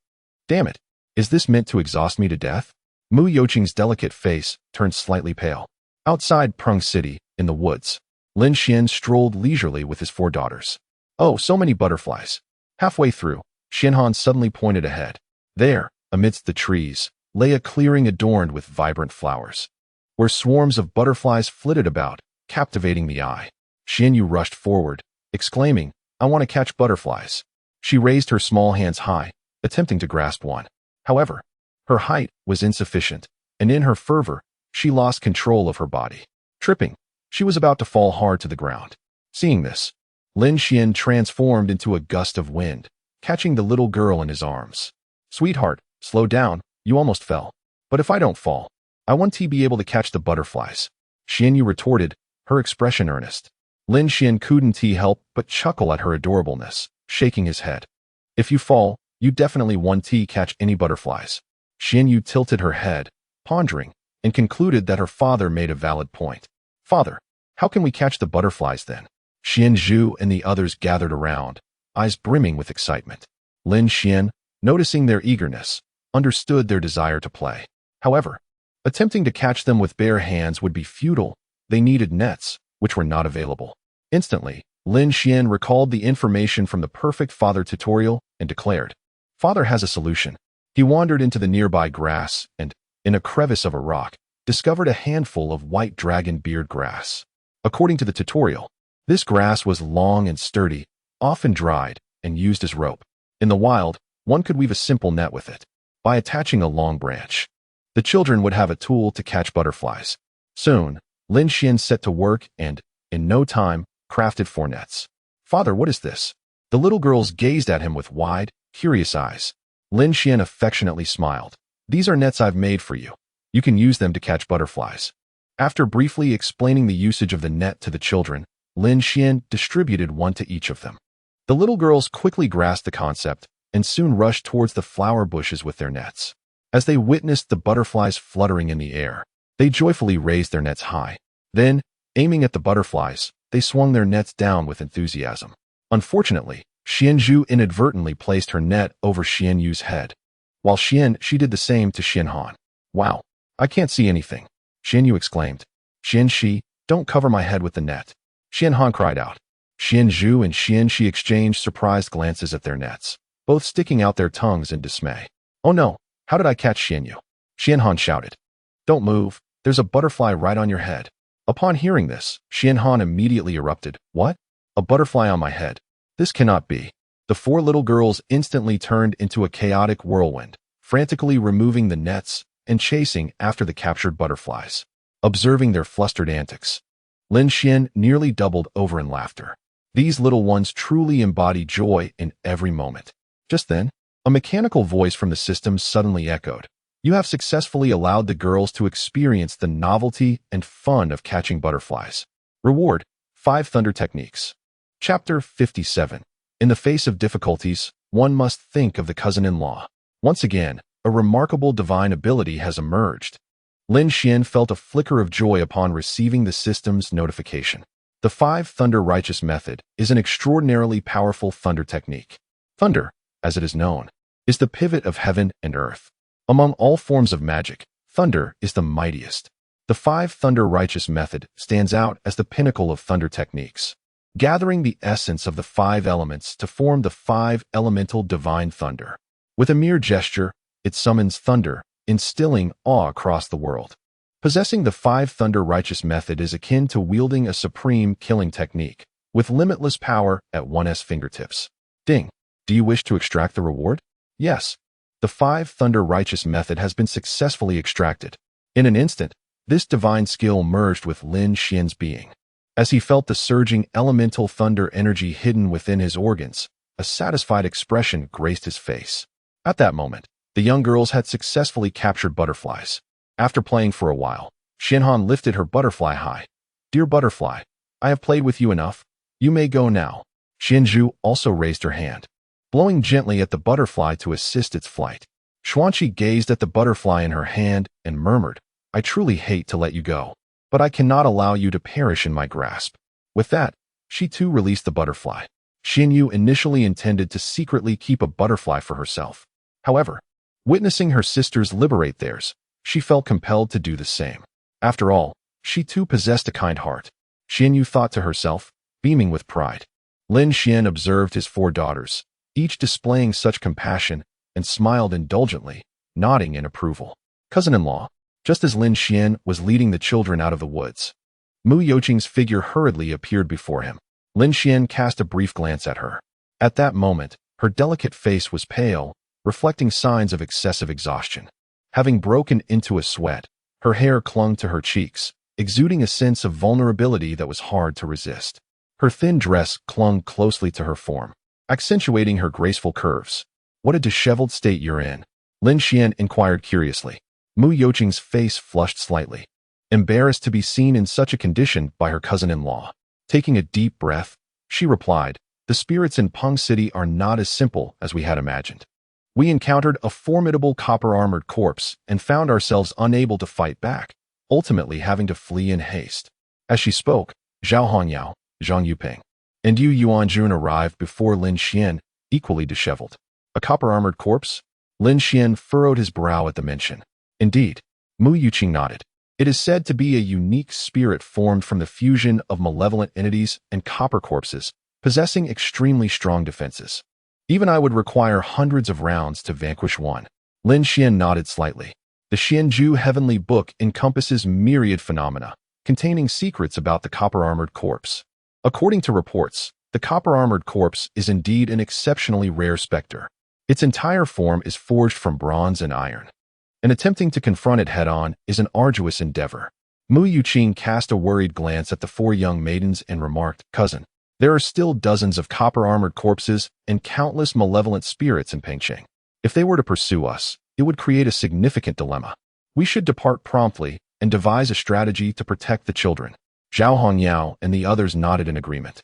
Damn it! Is this meant to exhaust me to death? Mu Yuqing's delicate face turned slightly pale. Outside Peng City, in the woods, Lin Xian strolled leisurely with his 4 daughters. Oh, so many butterflies. Halfway through, Xianhan suddenly pointed ahead. There, amidst the trees, lay a clearing adorned with vibrant flowers, where swarms of butterflies flitted about, captivating the eye. Xianyu rushed forward, exclaiming, "I want to catch butterflies." She raised her small hands high, attempting to grasp one. However, her height was insufficient, and in her fervor, she lost control of her body. Tripping, she was about to fall hard to the ground. Seeing this, Lin Xian transformed into a gust of wind, catching the little girl in his arms. "Sweetheart, slow down, you almost fell. But if I don't fall, I want to be able to catch the butterflies." Xianyu retorted, her expression earnest. Lin Xian couldn't help but chuckle at her adorableness, shaking his head. "If you fall, you definitely won't catch any butterflies." Xianyu tilted her head, pondering, and concluded that her father made a valid point. "Father, how can we catch the butterflies then?" Xianzhu and the others gathered around, eyes brimming with excitement. Lin Xian, noticing their eagerness, understood their desire to play. However, attempting to catch them with bare hands would be futile. They needed nets, which were not available. Instantly, Lin Xian recalled the information from the Perfect Father tutorial and declared, "Father has a solution." He wandered into the nearby grass and, in a crevice of a rock, discovered a handful of white dragon beard grass. According to the tutorial, this grass was long and sturdy, often dried, and used as rope. In the wild, one could weave a simple net with it. By attaching a long branch, the children would have a tool to catch butterflies. Soon, Lin Xian set to work and, in no time, crafted 4 nets. "Father, what is this?" The little girls gazed at him with wide, curious eyes. Lin Xian affectionately smiled. "These are nets I've made for you. You can use them to catch butterflies." After briefly explaining the usage of the net to the children, Lin Xian distributed one to each of them. The little girls quickly grasped the concept and soon rushed towards the flower bushes with their nets. As they witnessed the butterflies fluttering in the air, they joyfully raised their nets high. Then, aiming at the butterflies, they swung their nets down with enthusiasm. Unfortunately, Xianzhu inadvertently placed her net over Xianyu's head, while she did the same to Xianhan. "Wow, I can't see anything," Xianyu exclaimed. "Xianxi, don't cover my head with the net," Xianhan cried out. Xianzhu and Xianxi exchanged surprised glances at their nets, both sticking out their tongues in dismay. "Oh no, how did I catch Xianyu?" Xianhan shouted. "Don't move, there's a butterfly right on your head." Upon hearing this, Xianhan immediately erupted. "What? A butterfly on my head? This cannot be." The 4 little girls instantly turned into a chaotic whirlwind, frantically removing the nets, and chasing after the captured butterflies. Observing their flustered antics, Lin Xian nearly doubled over in laughter. These little ones truly embody joy in every moment. Just then, a mechanical voice from the system suddenly echoed. You have successfully allowed the girls to experience the novelty and fun of catching butterflies. Reward: 5 Thunder Techniques. Chapter 57. In the face of difficulties, one must think of the cousin-in-law. Once again, a remarkable divine ability has emerged. Lin Xian felt a flicker of joy upon receiving the system's notification. The 5 Thunder Righteous Method is an extraordinarily powerful thunder technique. Thunder, as it is known, is the pivot of heaven and earth. Among all forms of magic, thunder is the mightiest. The 5 Thunder Righteous Method stands out as the pinnacle of thunder techniques, gathering the essence of the 5 elements to form the 5 elemental divine thunder. With a mere gesture, it summons thunder, instilling awe across the world. Possessing the 5 Thunder Righteous Method is akin to wielding a supreme killing technique, with limitless power at one's fingertips. Ding! Do you wish to extract the reward? Yes. The 5 Thunder Righteous Method has been successfully extracted. In an instant, this divine skill merged with Lin Xian's being. As he felt the surging elemental thunder energy hidden within his organs, a satisfied expression graced his face. At that moment, the young girls had successfully captured butterflies. After playing for a while, Xianhan lifted her butterfly high. Dear butterfly, I have played with you enough. You may go now. Xianzhu also raised her hand, blowing gently at the butterfly to assist its flight. Xuanqi gazed at the butterfly in her hand and murmured, I truly hate to let you go, but I cannot allow you to perish in my grasp. With that, she too released the butterfly. Xianyu initially intended to secretly keep a butterfly for herself. However, witnessing her sisters liberate theirs, she felt compelled to do the same. After all, she too possessed a kind heart. Xianyu thought to herself, beaming with pride. Lin Xian observed his 4 daughters, each displaying such compassion, and smiled indulgently, nodding in approval. Cousin-in-law, just as Lin Xian was leading the children out of the woods, Mu Youqing's figure hurriedly appeared before him. Lin Xian cast a brief glance at her. At that moment, her delicate face was pale, reflecting signs of excessive exhaustion. Having broken into a sweat, her hair clung to her cheeks, exuding a sense of vulnerability that was hard to resist. Her thin dress clung closely to her form, accentuating her graceful curves. What a disheveled state you're in, Lin Xian inquired curiously. Mu Youqing's face flushed slightly, embarrassed to be seen in such a condition by her cousin-in-law. Taking a deep breath, she replied, the spirits in Peng City are not as simple as we had imagined. We encountered a formidable copper-armored corpse and found ourselves unable to fight back, ultimately having to flee in haste. As she spoke, Zhao Hongyao, Zhang Yuping, and Yu Yuanjun arrived before Lin Xian, equally disheveled. A copper-armored corpse? Lin Xian furrowed his brow at the mention. Indeed, Mu Youqing nodded. It is said to be a unique spirit formed from the fusion of malevolent entities and copper corpses, possessing extremely strong defenses. Even I would require hundreds of rounds to vanquish one. Lin Xian nodded slightly. The Xianzhu Heavenly Book encompasses myriad phenomena, containing secrets about the copper-armored corpse. According to reports, the copper-armored corpse is indeed an exceptionally rare specter. Its entire form is forged from bronze and iron, and attempting to confront it head-on is an arduous endeavor. Mu Youqing cast a worried glance at the 4 young maidens and remarked, Cousin, there are still dozens of copper-armored corpses and countless malevolent spirits in Pengcheng. If they were to pursue us, it would create a significant dilemma. We should depart promptly and devise a strategy to protect the children. Zhao Hongyao and the others nodded in agreement.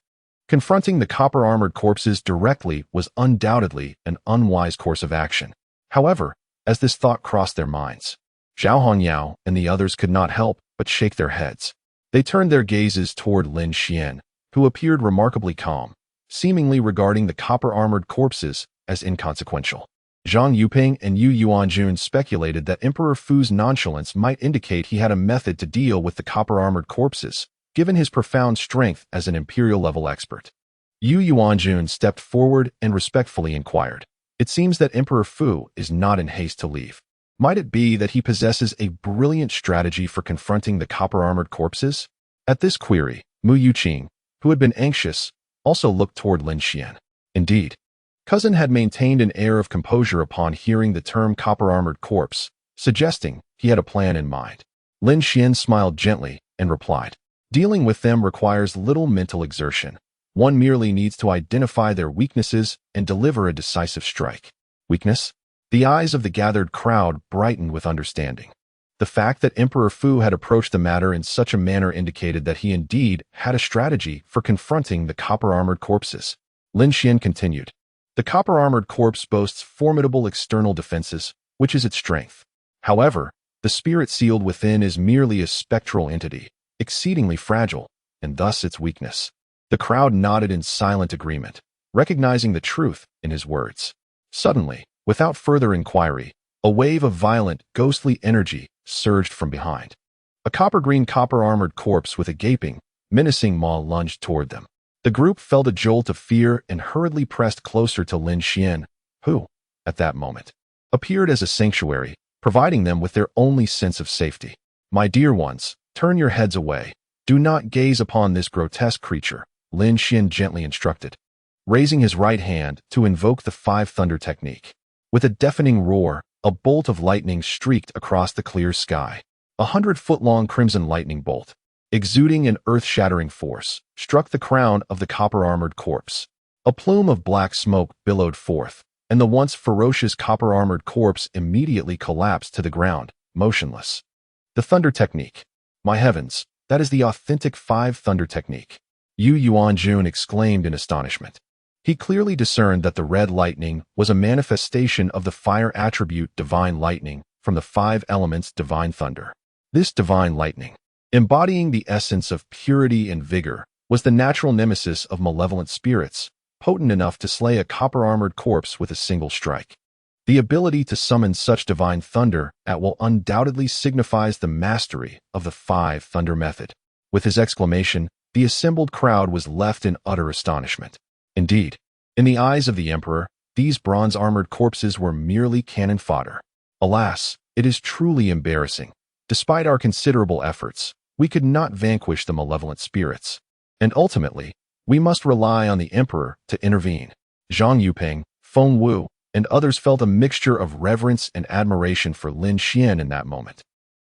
Confronting the copper-armored corpses directly was undoubtedly an unwise course of action. However, as this thought crossed their minds, Zhao Hongyao and the others could not help but shake their heads. They turned their gazes toward Lin Xian, who appeared remarkably calm, seemingly regarding the copper-armored corpses as inconsequential. Zhang Yuping and Yu Yuanjun speculated that Emperor Fu's nonchalance might indicate he had a method to deal with the copper-armored corpses, given his profound strength as an imperial-level expert. Yu Yuanjun stepped forward and respectfully inquired, It seems that Emperor Fu is not in haste to leave. Might it be that he possesses a brilliant strategy for confronting the copper-armored corpses? At this query, Mu Youqing, who had been anxious, also looked toward Lin Xian. Indeed, Cousin had maintained an air of composure upon hearing the term copper-armored corpse, suggesting he had a plan in mind. Lin Xian smiled gently and replied, "Dealing with them requires little mental exertion. One merely needs to identify their weaknesses and deliver a decisive strike." Weakness? The eyes of the gathered crowd brightened with understanding. The fact that Emperor Fu had approached the matter in such a manner indicated that he indeed had a strategy for confronting the copper-armored corpses. Lin Xian continued, "The copper-armored corpse boasts formidable external defenses, which is its strength. However, the spirit sealed within is merely a spectral entity, exceedingly fragile, and thus its weakness." The crowd nodded in silent agreement, recognizing the truth in his words. Suddenly, without further inquiry, a wave of violent, ghostly energy surged from behind. A copper-green copper-armored corpse with a gaping, menacing maw lunged toward them. The group felt a jolt of fear and hurriedly pressed closer to Lin Xian, who, at that moment, appeared as a sanctuary, providing them with their only sense of safety. "My dear ones, turn your heads away. Do not gaze upon this grotesque creature," Lin Xian gently instructed, raising his right hand to invoke the Five Thunder technique. With a deafening roar, a bolt of lightning streaked across the clear sky. 100-foot-long crimson lightning bolt, exuding an earth-shattering force, struck the crown of the copper-armored corpse. A plume of black smoke billowed forth, and the once ferocious copper-armored corpse immediately collapsed to the ground, motionless. The Thunder Technique. My heavens, that is the authentic Five Thunder Technique. Yu Yuanjun exclaimed in astonishment. He clearly discerned that the red lightning was a manifestation of the fire attribute Divine Lightning from the five elements Divine Thunder. This Divine Lightning, embodying the essence of purity and vigor, was the natural nemesis of malevolent spirits, potent enough to slay a copper-armored corpse with a single strike. The ability to summon such divine thunder at will undoubtedly signifies the mastery of the Five Thunder method. With his exclamation, the assembled crowd was left in utter astonishment. Indeed, in the eyes of the emperor, these bronze-armored corpses were merely cannon fodder. Alas, it is truly embarrassing. Despite our considerable efforts, we could not vanquish the malevolent spirits. And ultimately, we must rely on the emperor to intervene. Zhang Yuping, Feng Wu, and others felt a mixture of reverence and admiration for Lin Xian in that moment.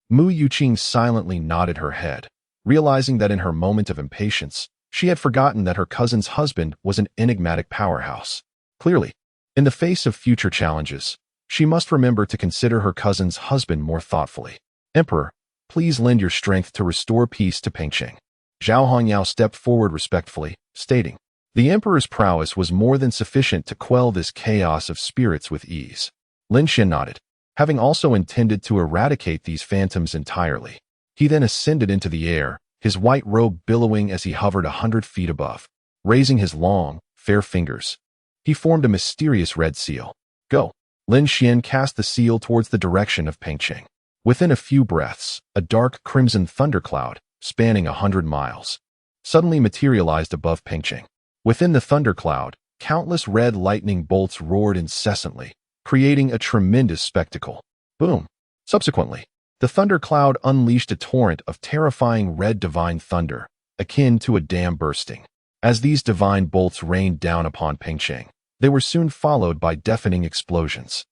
Mu Yuqing silently nodded her head, realizing that in her moment of impatience, she had forgotten that her cousin's husband was an enigmatic powerhouse. Clearly, in the face of future challenges, she must remember to consider her cousin's husband more thoughtfully. "Emperor, please lend your strength to restore peace to Pengcheng." Zhao Hongyao stepped forward respectfully, stating, the emperor's prowess was more than sufficient to quell this chaos of spirits with ease. Lin Xian nodded, having also intended to eradicate these phantoms entirely. He then ascended into the air, his white robe billowing as he hovered 100 feet above. Raising his long, fair fingers, he formed a mysterious red seal. "Go." Lin Xian cast the seal towards the direction of Pengcheng. Within a few breaths, a dark crimson thundercloud, spanning 100 miles, suddenly materialized above Pengcheng. Within the thundercloud, countless red lightning bolts roared incessantly, creating a tremendous spectacle. Boom! Subsequently, the thundercloud unleashed a torrent of terrifying red divine thunder, akin to a dam bursting. As these divine bolts rained down upon Pengcheng, they were soon followed by deafening explosions.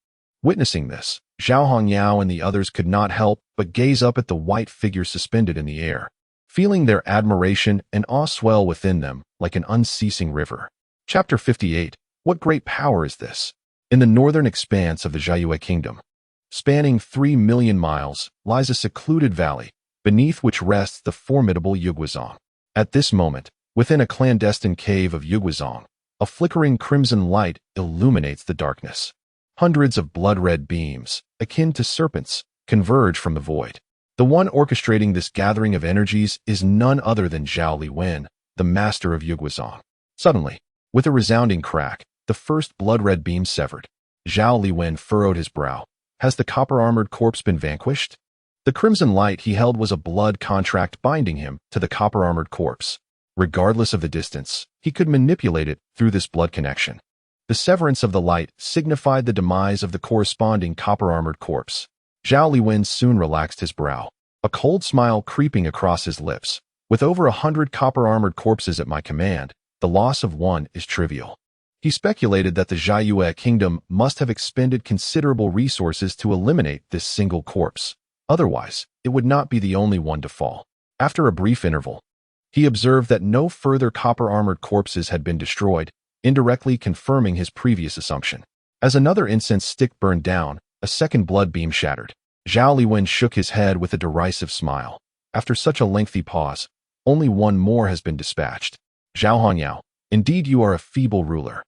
Witnessing this, Zhao Hongyao and the others could not help but gaze up at the white figure suspended in the air, feeling their admiration and awe swell within them like an unceasing river. Chapter 58. What great power is this? In the northern expanse of the Jiayue Kingdom, spanning 3 million miles, lies a secluded valley, beneath which rests the formidable Yuguizong. At this moment, within a clandestine cave of Yuguizong, a flickering crimson light illuminates the darkness. Hundreds of blood-red beams, akin to serpents, converge from the void. The one orchestrating this gathering of energies is none other than Zhao Liwen, the master of Yuguizong. Suddenly, with a resounding crack, the first blood-red beam severed. Zhao Liwen furrowed his brow. Has the copper-armored corpse been vanquished? The crimson light he held was a blood contract binding him to the copper-armored corpse. Regardless of the distance, he could manipulate it through this blood connection. The severance of the light signified the demise of the corresponding copper-armored corpse. Zhao Liwen soon relaxed his brow, a cold smile creeping across his lips. With over 100 copper-armored corpses at my command, the loss of one is trivial. He speculated that the Jiayue kingdom must have expended considerable resources to eliminate this single corpse. Otherwise, it would not be the only one to fall. After a brief interval, he observed that no further copper-armored corpses had been destroyed, indirectly confirming his previous assumption. As another incense stick burned down, a second blood beam shattered. Zhao Liwen shook his head with a derisive smile. After such a lengthy pause, only one more has been dispatched. Zhao Hongyao, indeed you are a feeble ruler.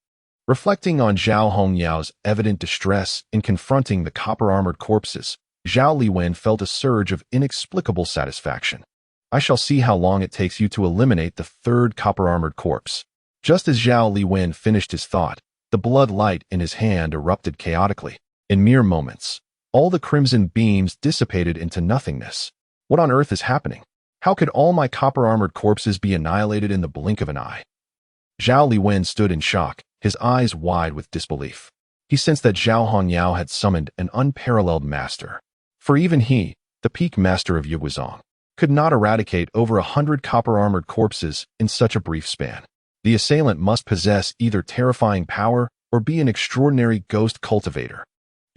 Reflecting on Zhao Hongyao's evident distress in confronting the copper-armored corpses, Zhao Liwen felt a surge of inexplicable satisfaction. I shall see how long it takes you to eliminate the third copper-armored corpse. Just as Zhao Liwen finished his thought, the blood light in his hand erupted chaotically. In mere moments, all the crimson beams dissipated into nothingness. What on earth is happening? How could all my copper-armored corpses be annihilated in the blink of an eye? Zhao Liwen stood in shock, his eyes wide with disbelief. He sensed that Zhao Hongyao had summoned an unparalleled master. For even he, the peak master of Yuguizong, could not eradicate over 100 copper-armored corpses in such a brief span. The assailant must possess either terrifying power or be an extraordinary ghost cultivator.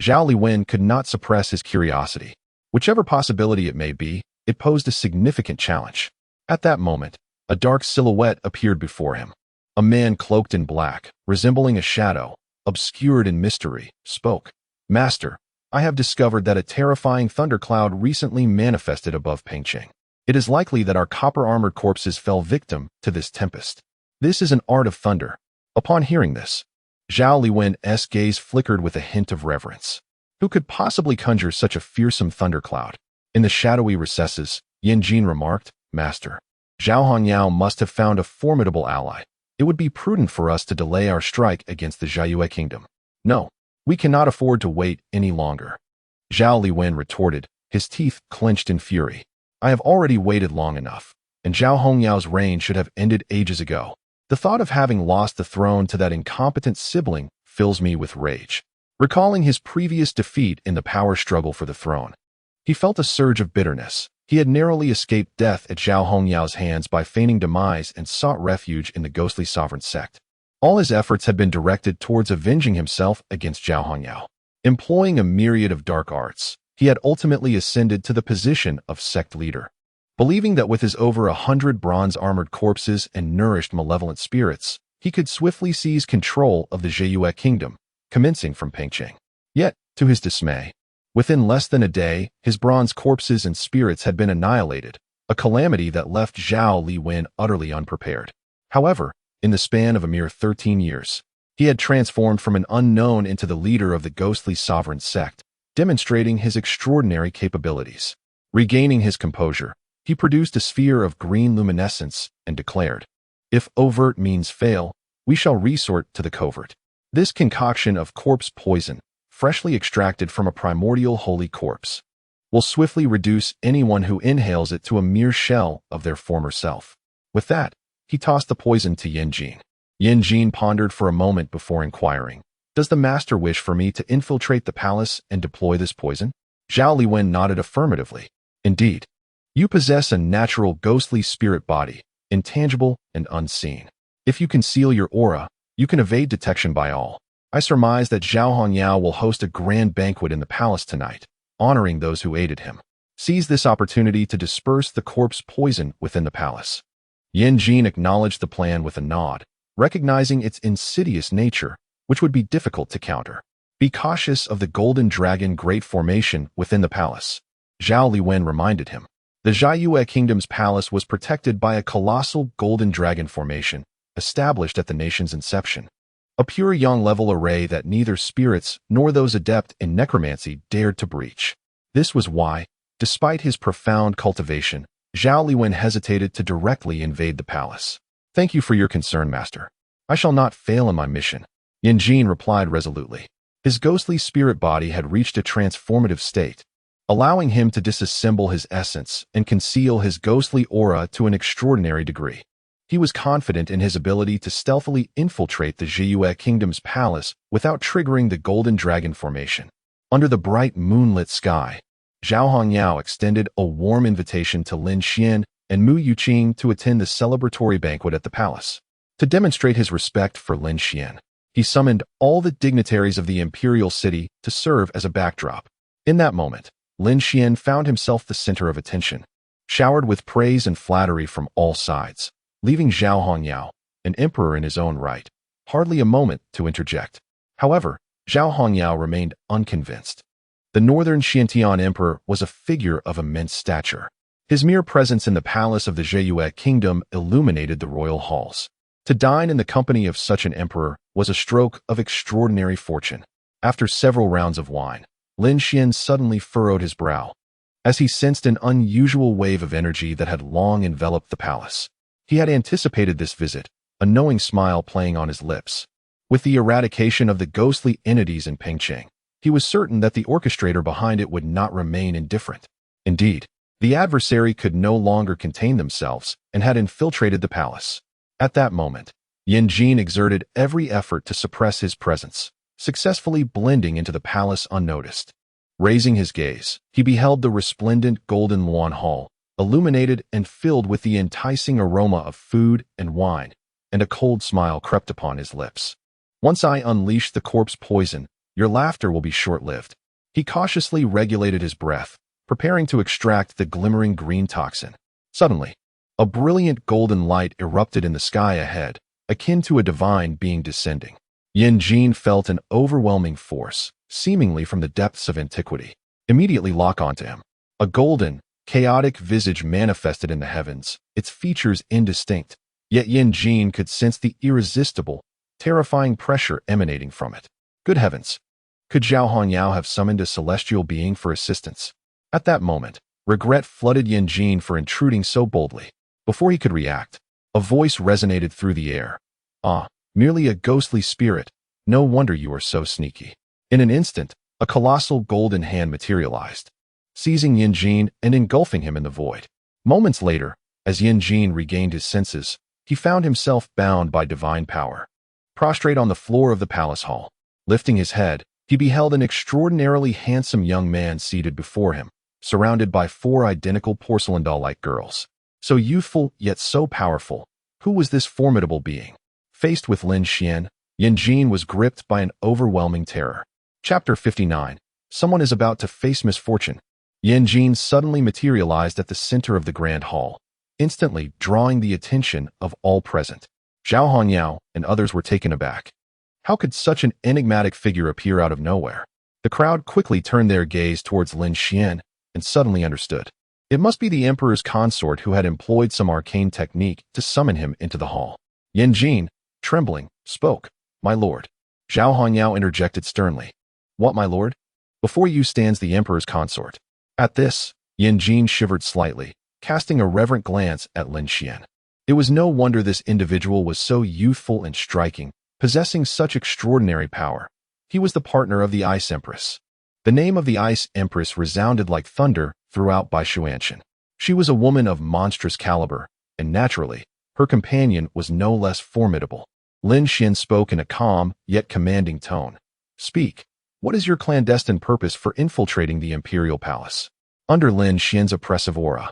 Zhao Liwen could not suppress his curiosity. Whichever possibility it may be, it posed a significant challenge. At that moment, a dark silhouette appeared before him. A man cloaked in black, resembling a shadow, obscured in mystery, spoke. Master, I have discovered that a terrifying thundercloud recently manifested above Pengcheng. It is likely that our copper-armored corpses fell victim to this tempest. This is an art of thunder. Upon hearing this, Zhao Liwen's gaze flickered with a hint of reverence. Who could possibly conjure such a fearsome thundercloud? In the shadowy recesses, Yin Jin remarked, Master, Zhao Hongyao must have found a formidable ally. It would be prudent for us to delay our strike against the Jiayue kingdom. No, we cannot afford to wait any longer. Zhao Liwen retorted, his teeth clenched in fury. I have already waited long enough, and Zhao Hongyao's reign should have ended ages ago. The thought of having lost the throne to that incompetent sibling fills me with rage. Recalling his previous defeat in the power struggle for the throne, he felt a surge of bitterness. He had narrowly escaped death at Zhao Hongyao's hands by feigning demise and sought refuge in the ghostly sovereign sect. All his efforts had been directed towards avenging himself against Zhao Hongyao. Employing a myriad of dark arts, he had ultimately ascended to the position of sect leader. Believing that with his over 100 bronze-armored corpses and nourished malevolent spirits, he could swiftly seize control of the Jiayue kingdom, commencing from Pengcheng. Yet, to his dismay, within less than a day, his bronze corpses and spirits had been annihilated, a calamity that left Zhao Liwen utterly unprepared. However, in the span of a mere 13 years, he had transformed from an unknown into the leader of the ghostly sovereign sect, demonstrating his extraordinary capabilities. Regaining his composure, he produced a sphere of green luminescence and declared, If overt means fail, we shall resort to the covert. This concoction of corpse poison, freshly extracted from a primordial holy corpse, will swiftly reduce anyone who inhales it to a mere shell of their former self. With that, he tossed the poison to Yin Jin. Yin Jin pondered for a moment before inquiring, Does the master wish for me to infiltrate the palace and deploy this poison? Zhao Liwen nodded affirmatively. Indeed, you possess a natural ghostly spirit body, intangible and unseen. If you conceal your aura, you can evade detection by all. I surmise that Zhao Hongyao will host a grand banquet in the palace tonight, honoring those who aided him. Seize this opportunity to disperse the corpse poison within the palace. Yin Jin acknowledged the plan with a nod, recognizing its insidious nature, which would be difficult to counter. Be cautious of the golden dragon great formation within the palace, Zhao Liwen reminded him. The Jiayue kingdom's palace was protected by a colossal golden dragon formation, established at the nation's inception. A pure yang-level array that neither spirits nor those adept in necromancy dared to breach. This was why, despite his profound cultivation, Zhao Liwen hesitated to directly invade the palace. Thank you for your concern, master. I shall not fail in my mission, Yin Jin replied resolutely. His ghostly spirit body had reached a transformative state, allowing him to disassemble his essence and conceal his ghostly aura to an extraordinary degree. He was confident in his ability to stealthily infiltrate the Jiayue kingdom's palace without triggering the golden dragon formation. Under the bright moonlit sky, Zhao Hongyao extended a warm invitation to Lin Xian and Mu Yuqing to attend the celebratory banquet at the palace. To demonstrate his respect for Lin Xian, He summoned all the dignitaries of the imperial city to serve as a backdrop. In that moment, Lin Xian found himself the center of attention, showered with praise and flattery from all sides, leaving Zhao Hongyao, an emperor in his own right, hardly a moment to interject. However, Zhao Hongyao remained unconvinced. The northern Xiantian emperor was a figure of immense stature. His mere presence in the palace of the Zheyue kingdom illuminated the royal halls. To dine in the company of such an emperor was a stroke of extraordinary fortune. After several rounds of wine, Lin Xian suddenly furrowed his brow, as he sensed an unusual wave of energy that had long enveloped the palace. He had anticipated this visit, a knowing smile playing on his lips. With the eradication of the ghostly entities in Pengcheng, he was certain that the orchestrator behind it would not remain indifferent. Indeed, the adversary could no longer contain themselves and had infiltrated the palace. At that moment, Yin Jin exerted every effort to suppress his presence, successfully blending into the palace unnoticed. Raising his gaze, he beheld the resplendent golden Luan Hall, illuminated and filled with the enticing aroma of food and wine, and a cold smile crept upon his lips. Once I unleash the corpse poison, your laughter will be short-lived. He cautiously regulated his breath, preparing to extract the glimmering green toxin. Suddenly, a brilliant golden light erupted in the sky ahead, akin to a divine being descending. Yin Jin felt an overwhelming force, seemingly from the depths of antiquity, immediately lock onto him. A golden, chaotic visage manifested in the heavens, its features indistinct, yet Yin Jin could sense the irresistible, terrifying pressure emanating from it. Good heavens! Could Zhao Hongyao have summoned a celestial being for assistance? At that moment, regret flooded Yin Jin for intruding so boldly. Before he could react, a voice resonated through the air. Ah, merely a ghostly spirit. No wonder you are so sneaky. In an instant, a colossal golden hand materialized, seizing Yin Jin and engulfing him in the void. Moments later, as Yin Jin regained his senses, he found himself bound by divine power. Prostrate on the floor of the palace hall, lifting his head, he beheld an extraordinarily handsome young man seated before him, surrounded by 4 identical porcelain doll-like girls. So youthful, yet so powerful. Who was this formidable being? Faced with Lin Xian, Yin Jin was gripped by an overwhelming terror. Chapter 59. Someone is about to face misfortune. Yin Jin suddenly materialized at the center of the grand hall, instantly drawing the attention of all present. Zhao Hongyao and others were taken aback. How could such an enigmatic figure appear out of nowhere? The crowd quickly turned their gaze towards Lin Xian and suddenly understood. It must be the emperor's consort who had employed some arcane technique to summon him into the hall. Yin Jin, trembling, spoke. My lord. Zhao Hongyao interjected sternly. What, my lord? Before you stands the emperor's consort. At this, Yin Jin shivered slightly, casting a reverent glance at Lin Xian. It was no wonder this individual was so youthful and striking, possessing such extraordinary power. He was the partner of the Ice Empress. The name of the Ice Empress resounded like thunder throughout Baishuanshan. She was a woman of monstrous caliber, and naturally, her companion was no less formidable. Lin Xian spoke in a calm, yet commanding tone. Speak. What is your clandestine purpose for infiltrating the imperial palace? Under Lin Xian's oppressive aura,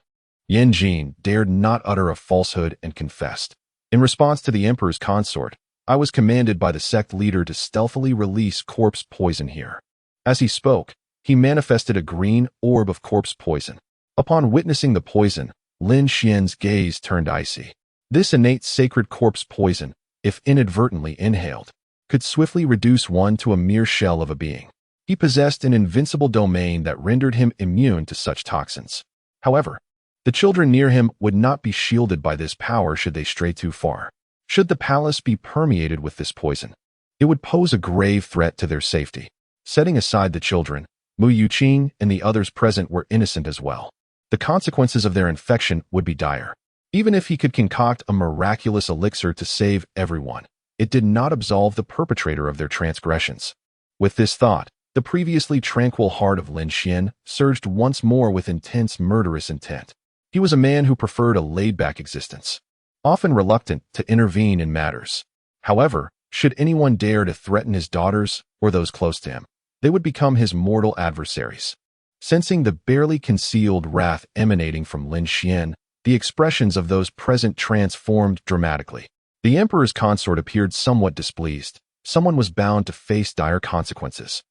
Yin Jin dared not utter a falsehood and confessed. In response to the emperor's consort, I was commanded by the sect leader to stealthily release corpse poison here. As he spoke, he manifested a green orb of corpse poison. Upon witnessing the poison, Lin Xian's gaze turned icy. This innate sacred corpse poison, if inadvertently inhaled, could swiftly reduce one to a mere shell of a being. He possessed an invincible domain that rendered him immune to such toxins. However, the children near him would not be shielded by this power should they stray too far. Should the palace be permeated with this poison, it would pose a grave threat to their safety. Setting aside the children, Mu Yuqing and the others present were innocent as well. The consequences of their infection would be dire. Even if he could concoct a miraculous elixir to save everyone, it did not absolve the perpetrator of their transgressions. With this thought, the previously tranquil heart of Lin Xian surged once more with intense murderous intent. He was a man who preferred a laid-back existence, often reluctant to intervene in matters. However, should anyone dare to threaten his daughters or those close to him, they would become his mortal adversaries. Sensing the barely concealed wrath emanating from Lin Xian, the expressions of those present transformed dramatically. The emperor's consort appeared somewhat displeased, someone was bound to face dire consequences.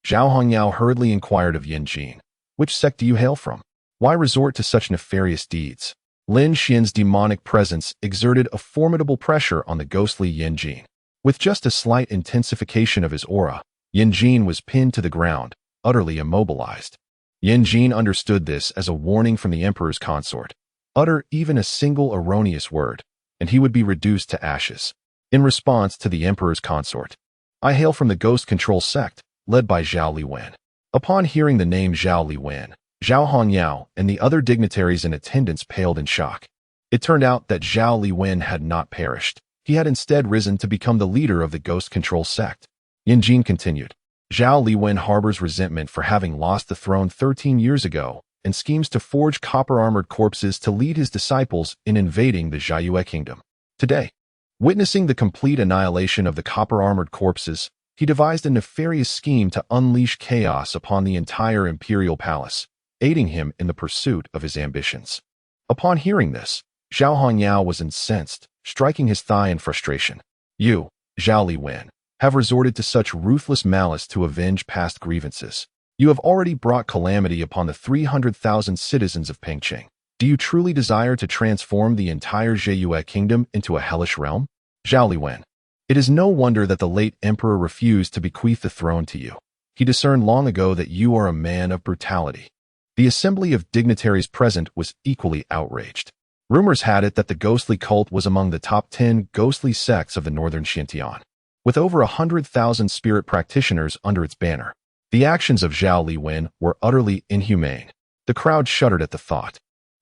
Zhao Hongyao hurriedly inquired of Yin Jin, "Which sect do you hail from? Why resort to such nefarious deeds?" Lin Xian's demonic presence exerted a formidable pressure on the ghostly Yin Jin. With just a slight intensification of his aura, Yin Jin was pinned to the ground, utterly immobilized. Yin Jin understood this as a warning from the emperor's consort. Utter even a single erroneous word, and he would be reduced to ashes. In response to the emperor's consort, "I hail from the Ghost Control sect, led by Zhao Liwen." Upon hearing the name Zhao Liwen, Zhao Hongyao and the other dignitaries in attendance paled in shock. It turned out that Zhao Liwen had not perished. He had instead risen to become the leader of the Ghost Control sect. Yin Jin continued, "Zhao Liwen harbors resentment for having lost the throne 13 years ago and schemes to forge copper-armored corpses to lead his disciples in invading the Jiayue kingdom. Today, witnessing the complete annihilation of the copper-armored corpses, he devised a nefarious scheme to unleash chaos upon the entire imperial palace, aiding him in the pursuit of his ambitions." Upon hearing this, Zhao Hongyao was incensed, striking his thigh in frustration. "You, Zhao Liwen, have resorted to such ruthless malice to avenge past grievances. You have already brought calamity upon the 300,000 citizens of Pengcheng. Do you truly desire to transform the entire Jiayue kingdom into a hellish realm? Zhao Liwen, it is no wonder that the late emperor refused to bequeath the throne to you. He discerned long ago that you are a man of brutality." The assembly of dignitaries present was equally outraged. Rumors had it that the ghostly cult was among the top 10 ghostly sects of the northern Xinjiang, with over 100,000 spirit practitioners under its banner. The actions of Zhao Liwen were utterly inhumane. The crowd shuddered at the thought.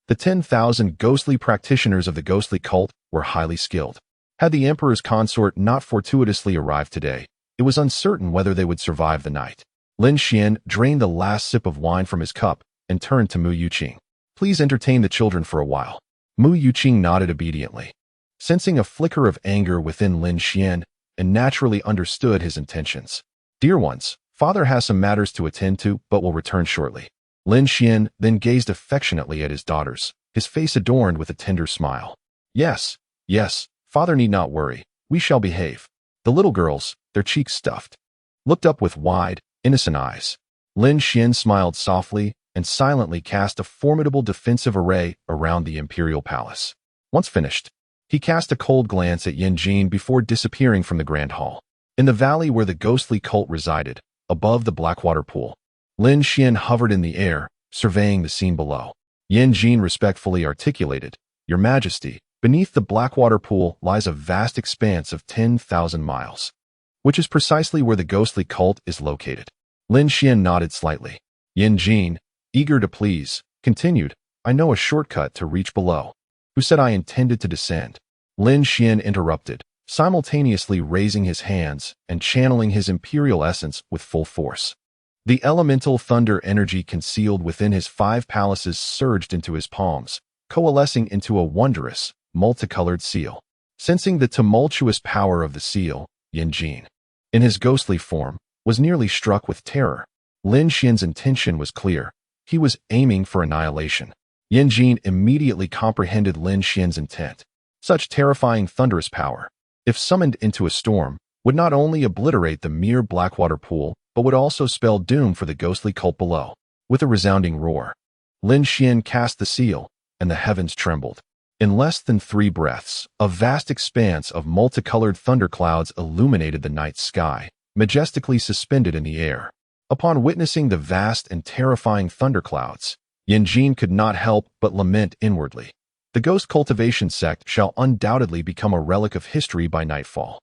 The 10,000 ghostly practitioners of the ghostly cult were highly skilled. Had the emperor's consort not fortuitously arrived today, it was uncertain whether they would survive the night. Lin Xian drained the last sip of wine from his cup and turned to Mu Yuqing. "Please entertain the children for a while." Mu Yuqing nodded obediently. Sensing a flicker of anger within Lin Xian, and naturally understood his intentions. "Dear ones, father has some matters to attend to, but will return shortly." Lin Xian then gazed affectionately at his daughters, his face adorned with a tender smile. Yes, father need not worry. We shall behave." The little girls, their cheeks stuffed, looked up with wide, innocent eyes. Lin Xian smiled softly and silently cast a formidable defensive array around the imperial palace. Once finished, he cast a cold glance at Yin Jin before disappearing from the grand hall. In the valley where the ghostly cult resided, above the Blackwater pool, Lin Xian hovered in the air, surveying the scene below. Yin Jin respectfully articulated, "Your Majesty, beneath the Blackwater pool lies a vast expanse of 10,000 miles, which is precisely where the ghostly cult is located." Lin Xian nodded slightly. Yin Jin, eager to please, continued, "I know a shortcut to reach below." "Who said I intended to descend?" Lin Xian interrupted, simultaneously raising his hands and channeling his imperial essence with full force. The elemental thunder energy concealed within his 5 palaces surged into his palms, coalescing into a wondrous, multicolored seal. Sensing the tumultuous power of the seal, Yin Jin, in his ghostly form, was nearly struck with terror. Lin Xian's intention was clear. He was aiming for annihilation. Yin Jin immediately comprehended Lin Xian's intent. Such terrifying thunderous power, if summoned into a storm, would not only obliterate the mere Blackwater pool, but would also spell doom for the ghostly cult below. With a resounding roar, Lin Xian cast the seal, and the heavens trembled. In less than 3 breaths, a vast expanse of multicolored thunderclouds illuminated the night sky, majestically suspended in the air. Upon witnessing the vast and terrifying thunderclouds, Yin Jin could not help but lament inwardly. The ghost cultivation sect shall undoubtedly become a relic of history by nightfall.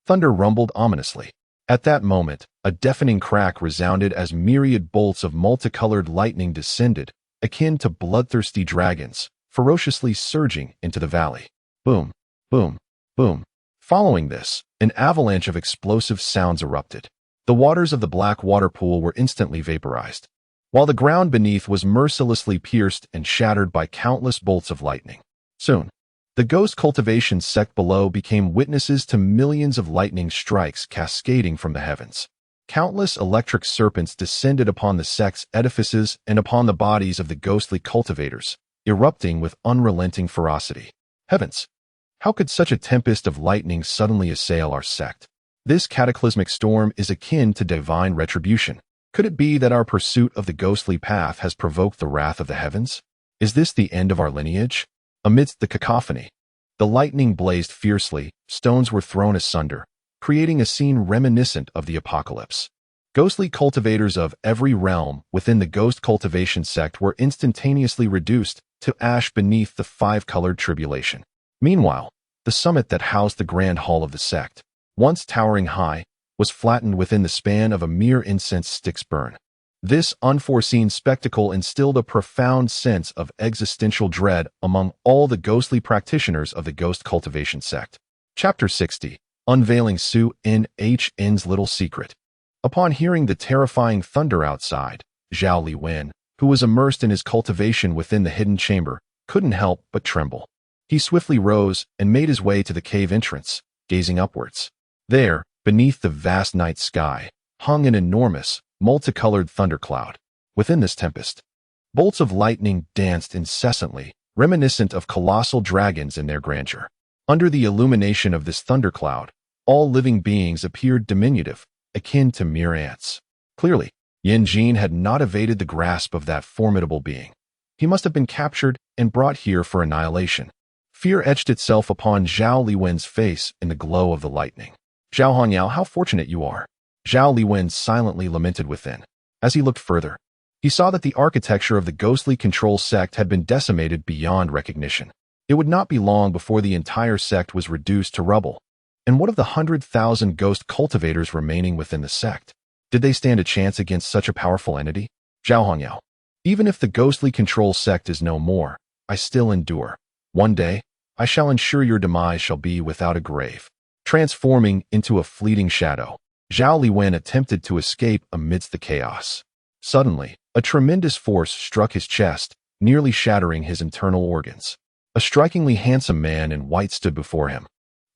Thunder rumbled ominously. At that moment, a deafening crack resounded as myriad bolts of multicolored lightning descended, akin to bloodthirsty dragons, ferociously surging into the valley. Boom, boom, boom. Following this, an avalanche of explosive sounds erupted. The waters of the Blackwater pool were instantly vaporized, while the ground beneath was mercilessly pierced and shattered by countless bolts of lightning. Soon, the ghost cultivation sect below became witnesses to millions of lightning strikes cascading from the heavens. Countless electric serpents descended upon the sect's edifices and upon the bodies of the ghostly cultivators, erupting with unrelenting ferocity. Heavens! How could such a tempest of lightning suddenly assail our sect? This cataclysmic storm is akin to divine retribution. Could it be that our pursuit of the ghostly path has provoked the wrath of the heavens? Is this the end of our lineage? Amidst the cacophony, the lightning blazed fiercely, stones were thrown asunder, creating a scene reminiscent of the apocalypse. Ghostly cultivators of every realm within the ghost cultivation sect were instantaneously reduced to ash beneath the five-colored tribulation. Meanwhile, the summit that housed the grand hall of the sect, once towering high, was flattened within the span of a mere incense stick's burn. This unforeseen spectacle instilled a profound sense of existential dread among all the ghostly practitioners of the ghost cultivation sect. Chapter 60. Unveiling Su N's Little Secret. Upon hearing the terrifying thunder outside, Zhao Liwen, who was immersed in his cultivation within the hidden chamber, couldn't help but tremble. He swiftly rose and made his way to the cave entrance, gazing upwards. There, beneath the vast night sky, hung an enormous, multicolored thundercloud. Within this tempest, bolts of lightning danced incessantly, reminiscent of colossal dragons in their grandeur. Under the illumination of this thundercloud, all living beings appeared diminutive, akin to mere ants. Clearly, Yan Jin had not evaded the grasp of that formidable being. He must have been captured and brought here for annihilation. Fear etched itself upon Zhao Liwen's face in the glow of the lightning. Zhao Hongyao, how fortunate you are. Zhao Liwen silently lamented within. As he looked further, he saw that the architecture of the ghostly control sect had been decimated beyond recognition. It would not be long before the entire sect was reduced to rubble. And what of the 100,000 ghost cultivators remaining within the sect? Did they stand a chance against such a powerful entity? Zhao Hongyao, even if the ghostly control sect is no more, I still endure. One day, I shall ensure your demise shall be without a grave. Transforming into a fleeting shadow, Zhao Liwen attempted to escape amidst the chaos. Suddenly, a tremendous force struck his chest, nearly shattering his internal organs. A strikingly handsome man in white stood before him,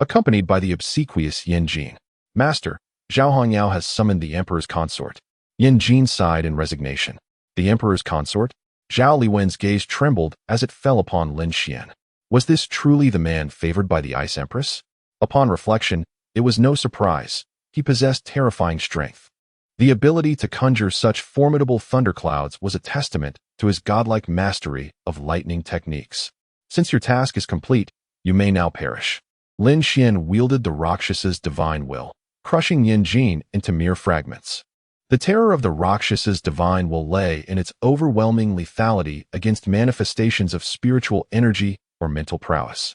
accompanied by the obsequious Yan Jin. Master, Zhao Hongyao has summoned the Emperor's consort. Yan Jin sighed in resignation. The Emperor's consort? Zhao Liwen's gaze trembled as it fell upon Lin Xian. Was this truly the man favored by the Ice Empress? Upon reflection, it was no surprise. He possessed terrifying strength. The ability to conjure such formidable thunderclouds was a testament to his godlike mastery of lightning techniques. Since your task is complete, you may now perish. Lin Xian wielded the Rakshasa's divine will, crushing Yan Jin into mere fragments. The terror of the Rakshasa's divine will lay in its overwhelming lethality against manifestations of spiritual energy or mental prowess,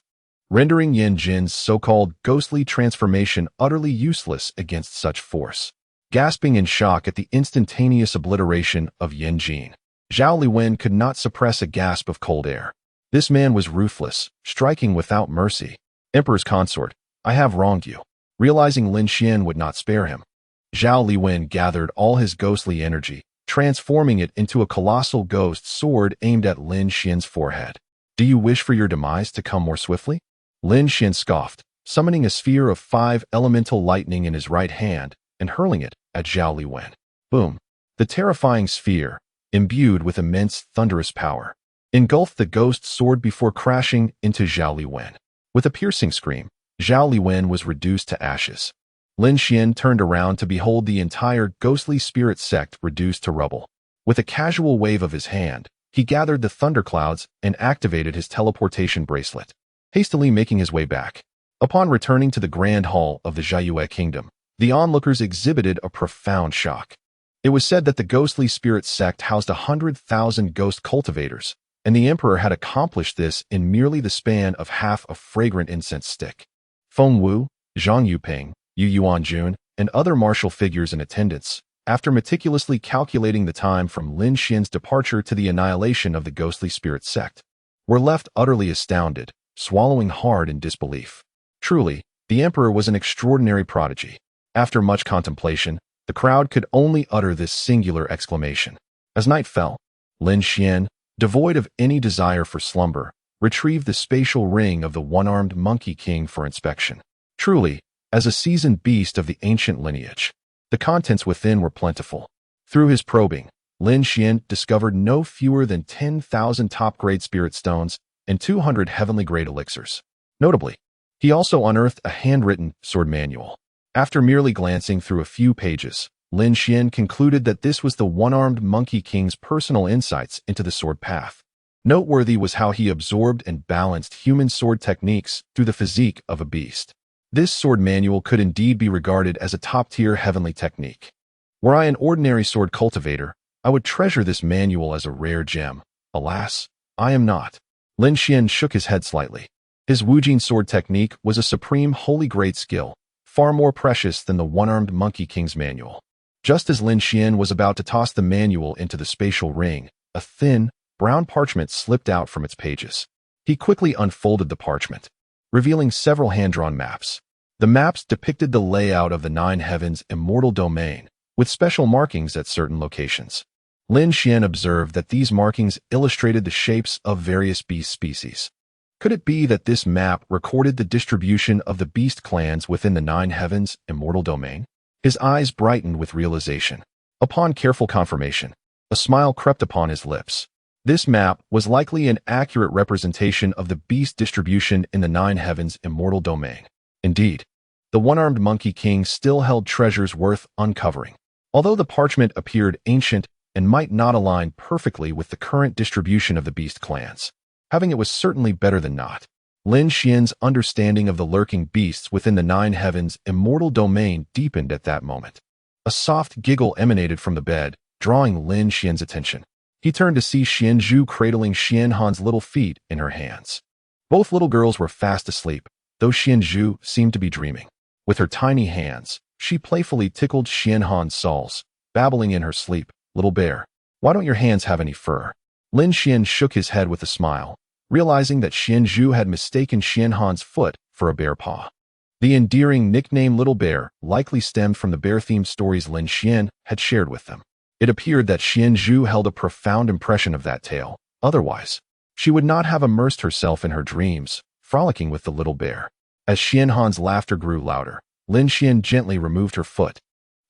rendering Yan Jin's so-called ghostly transformation utterly useless against such force. Gasping in shock at the instantaneous obliteration of Yan Jin, Zhao Liwen could not suppress a gasp of cold air. This man was ruthless, striking without mercy. Emperor's consort, I have wronged you. Realizing Lin Xian would not spare him, Zhao Liwen gathered all his ghostly energy, transforming it into a colossal ghost sword aimed at Lin Xian's forehead. Do you wish for your demise to come more swiftly? Lin Xian scoffed, summoning a sphere of 5 elemental lightning in his right hand and hurling it at Zhao Liwen. Boom! The terrifying sphere, imbued with immense thunderous power, engulfed the ghost sword before crashing into Zhao Liwen. With a piercing scream, Zhao Liwen was reduced to ashes. Lin Xian turned around to behold the entire ghostly spirit sect reduced to rubble. With a casual wave of his hand, he gathered the thunderclouds and activated his teleportation bracelet, hastily making his way back. Upon returning to the grand hall of the Jiayue kingdom, the onlookers exhibited a profound shock. It was said that the ghostly spirit sect housed 100,000 ghost cultivators, and the emperor had accomplished this in merely the span of half a fragrant incense stick. Feng Wu, Zhang Yuping, Yu Yuanjun, and other martial figures in attendance, after meticulously calculating the time from Lin Xian's departure to the annihilation of the ghostly spirit sect, were left utterly astounded, swallowing hard in disbelief. Truly, the emperor was an extraordinary prodigy. After much contemplation, the crowd could only utter this singular exclamation. As night fell, Lin Xian, devoid of any desire for slumber, retrieved the spatial ring of the one-armed monkey king for inspection. Truly, as a seasoned beast of the ancient lineage, the contents within were plentiful. Through his probing, Lin Xian discovered no fewer than 10,000 top-grade spirit stones and 200 heavenly-grade elixirs. Notably, he also unearthed a handwritten sword manual. After merely glancing through a few pages, Lin Xian concluded that this was the one-armed Monkey King's personal insights into the sword path. Noteworthy was how he absorbed and balanced human sword techniques through the physique of a beast. This sword manual could indeed be regarded as a top-tier heavenly technique. Were I an ordinary sword cultivator, I would treasure this manual as a rare gem. Alas, I am not. Lin Xian shook his head slightly. His Wujing sword technique was a supreme holy great skill, far more precious than the one-armed Monkey King's manual. Just as Lin Xian was about to toss the manual into the spatial ring, a thin, brown parchment slipped out from its pages. He quickly unfolded the parchment, revealing several hand-drawn maps. The maps depicted the layout of the Nine Heavens' immortal domain, with special markings at certain locations. Lin Xian observed that these markings illustrated the shapes of various beast species. Could it be that this map recorded the distribution of the beast clans within the Nine Heavens' immortal domain? His eyes brightened with realization. Upon careful confirmation, a smile crept upon his lips. This map was likely an accurate representation of the beast distribution in the Nine Heavens' immortal domain. Indeed, the one-armed Monkey King still held treasures worth uncovering. Although the parchment appeared ancient and might not align perfectly with the current distribution of the beast clans, having it was certainly better than not. Lin Xian's understanding of the lurking beasts within the Nine Heavens' immortal domain deepened at that moment. A soft giggle emanated from the bed, drawing Lin Xian's attention. He turned to see Xianzhu cradling Xianhan's little feet in her hands. Both little girls were fast asleep, though Xianzhu seemed to be dreaming. With her tiny hands, she playfully tickled Xianhan's soles, babbling in her sleep, "Little bear, why don't your hands have any fur?" Lin Xian shook his head with a smile, realizing that Xianzhu had mistaken Xianhan's foot for a bear paw. The endearing nickname Little Bear likely stemmed from the bear-themed stories Lin Xian had shared with them. It appeared that Xianzhu held a profound impression of that tale. Otherwise, she would not have immersed herself in her dreams, frolicking with the little bear. As Xianhan's laughter grew louder, Lin Xian gently removed her foot,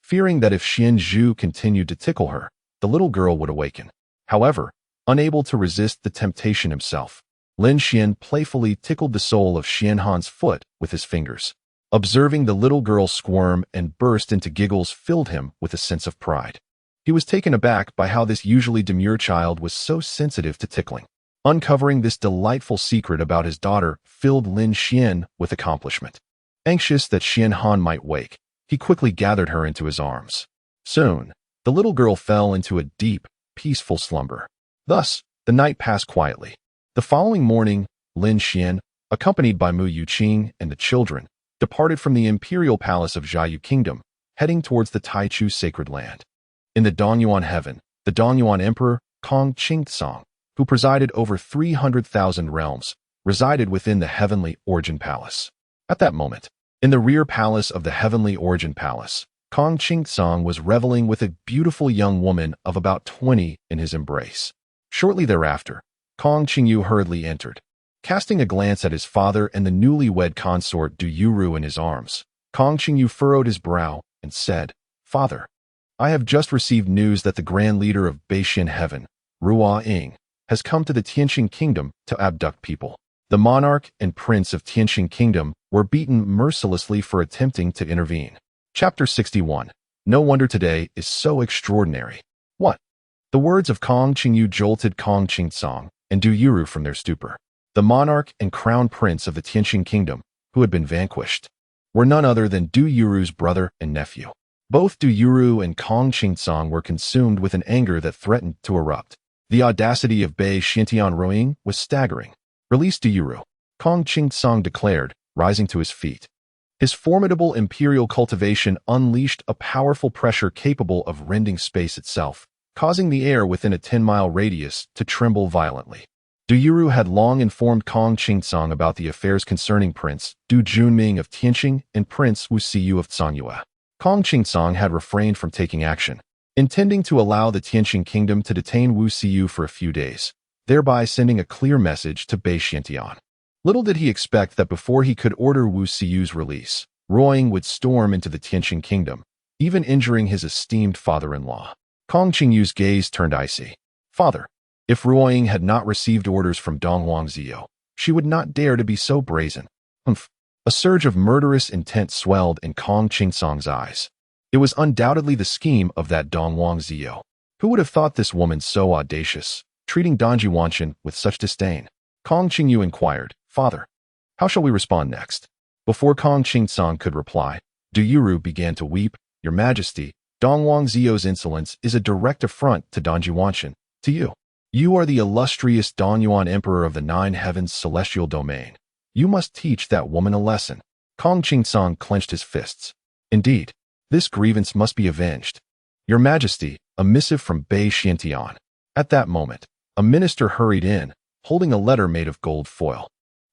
fearing that if Xianzhu continued to tickle her, the little girl would awaken. However, unable to resist the temptation himself, Lin Xian playfully tickled the sole of Xianhan's foot with his fingers. Observing the little girl squirm and burst into giggles filled him with a sense of pride. He was taken aback by how this usually demure child was so sensitive to tickling. Uncovering this delightful secret about his daughter filled Lin Xian with accomplishment. Anxious that Xianhan might wake, he quickly gathered her into his arms. Soon, the little girl fell into a deep, peaceful slumber. Thus, the night passed quietly. The following morning, Lin Xian, accompanied by Mu Yuqing and the children, departed from the imperial palace of Jiayu Kingdom, heading towards the Taichu sacred land. In the Dongyuan heaven, the Dongyuan Emperor, Kong Qingtsong, who presided over 300,000 realms, resided within the Heavenly Origin Palace. At that moment, in the rear palace of the Heavenly Origin Palace, Kong Qingtsong was reveling with a beautiful young woman of about 20 in his embrace. Shortly thereafter, Kong Qingyu hurriedly entered. Casting a glance at his father and the newlywed consort Du Yuru in his arms, Kong Qingyu furrowed his brow and said, "Father, I have just received news that the grand leader of Beixian Heaven, Ruo Ying, has come to the Tianqing Kingdom to abduct people. The monarch and prince of Tianqing Kingdom were beaten mercilessly for attempting to intervene." Chapter 61. No wonder today is so extraordinary. What? The words of Kong Qingyu jolted Kong Qingtsong and Du Yuru from their stupor. The monarch and crown prince of the Tianqing Kingdom, who had been vanquished, were none other than Du Yuru's brother and nephew. Both Du Yuru and Kong Qingtsong were consumed with an anger that threatened to erupt. The audacity of Bei Xiantian Ruoying was staggering. "Release Du Yuru," Kong Qingtsong declared, rising to his feet. His formidable imperial cultivation unleashed a powerful pressure capable of rending space itself, causing the air within a 10-mile radius to tremble violently. Du Yuru had long informed Kong Qingtsong about the affairs concerning Prince Du Junming of Tianqing and Prince Wu Siyu of Zhangyue. Kong Qingtsong had refrained from taking action, intending to allow the Tianqing Kingdom to detain Wu Siyu for a few days, thereby sending a clear message to Bei Xiantian. Little did he expect that before he could order Wu Siyu's release, Ruoying would storm into the Tianqing Kingdom, even injuring his esteemed father-in-law. Kong Qingyu's gaze turned icy. "Father, if Ruoying had not received orders from Dong Huangzhou, she would not dare to be so brazen." "Humph, A surge of murderous intent swelled in Kong Qingsong's eyes. It was undoubtedly the scheme of that Dongwang Ziyou. Who would have thought this woman so audacious, treating Donji Wanchen with such disdain? Kong Qingyu inquired, Father, how shall we respond next? Before Kong Qingsong could reply, Du Yuru began to weep. Your Majesty, Dongwang Ziyou's insolence is a direct affront to Donji Wanchen, to you. You are the illustrious Donyuan Emperor of the Nine Heavens celestial domain. You must teach that woman a lesson. Kong Qingsong clenched his fists. Indeed, this grievance must be avenged. Your Majesty, a missive from Bei Xiantian. At that moment, a minister hurried in, holding a letter made of gold foil.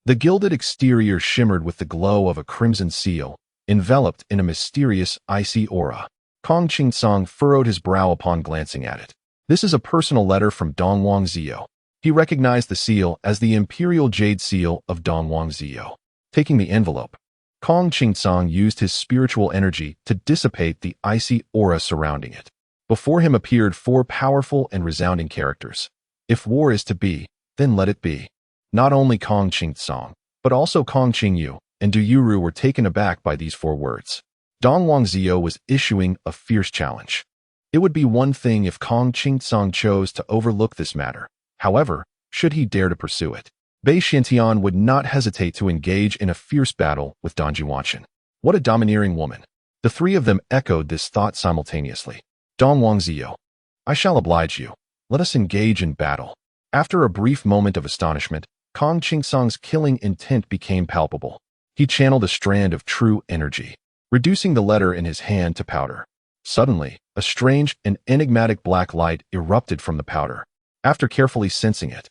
The gilded exterior shimmered with the glow of a crimson seal, enveloped in a mysterious, icy aura. Kong Qingsong furrowed his brow upon glancing at it. This is a personal letter from Dongwang Ziyou. He recognized the seal as the imperial jade seal of Dongwang Ziyou. Taking the envelope, Kong Qingsong used his spiritual energy to dissipate the icy aura surrounding it. Before him appeared four powerful and resounding characters. If war is to be, then let it be. Not only Kong Qingsong, but also Kong Qingyu and Du Yuru were taken aback by these four words. Dongwang Ziyou was issuing a fierce challenge. It would be one thing if Kong Qingsong chose to overlook this matter. However, should he dare to pursue it, Bei Xiantian would not hesitate to engage in a fierce battle with Donji Wanchen. What a domineering woman. The three of them echoed this thought simultaneously. Dongwang Ziyou, I shall oblige you. Let us engage in battle. After a brief moment of astonishment, Kong Qingsong's killing intent became palpable. He channeled a strand of true energy, reducing the letter in his hand to powder. Suddenly, a strange and enigmatic black light erupted from the powder. After carefully sensing it,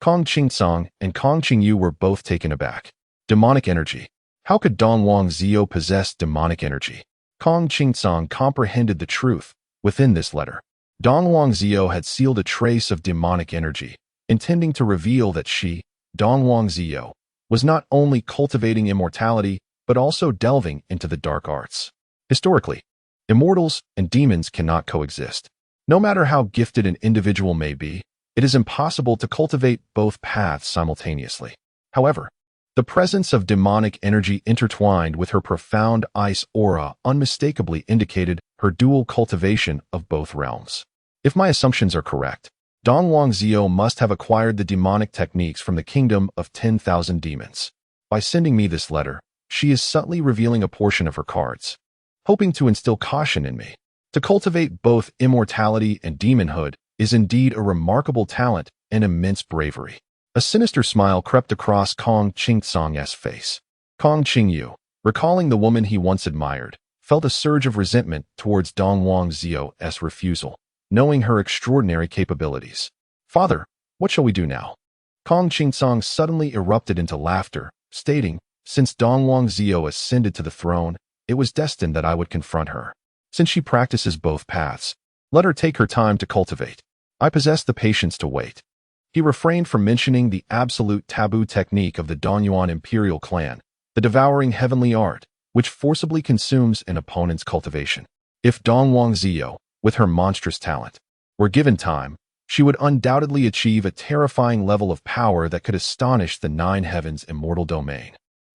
Kong Qingsong and Kong Qingyu were both taken aback. Demonic energy. How could Dongwang Ziyou possess demonic energy? Kong Qingsong comprehended the truth within this letter. Dongwang Ziyou had sealed a trace of demonic energy, intending to reveal that she, Dongwang Ziyou, was not only cultivating immortality, but also delving into the dark arts. Historically, immortals and demons cannot coexist. No matter how gifted an individual may be, it is impossible to cultivate both paths simultaneously. However, the presence of demonic energy intertwined with her profound ice aura unmistakably indicated her dual cultivation of both realms. If my assumptions are correct, Dongwang Ziyou must have acquired the demonic techniques from the kingdom of 10,000 demons. By sending me this letter, she is subtly revealing a portion of her cards, hoping to instill caution in me. To cultivate both immortality and demonhood is indeed a remarkable talent and immense bravery. A sinister smile crept across Kong Qingsong's face. Kong Qingyu, recalling the woman he once admired, felt a surge of resentment towards Dongwang Ziyou's refusal, knowing her extraordinary capabilities. Father, what shall we do now? Kong Qingsong suddenly erupted into laughter, stating, Since Dongwang Ziyou ascended to the throne, it was destined that I would confront her. Since she practices both paths, let her take her time to cultivate. I possess the patience to wait. He refrained from mentioning the absolute taboo technique of the Donyuan imperial clan, the devouring heavenly art, which forcibly consumes an opponent's cultivation. If Dongwang Ziyou, with her monstrous talent, were given time, she would undoubtedly achieve a terrifying level of power that could astonish the Nine Heavens immortal domain.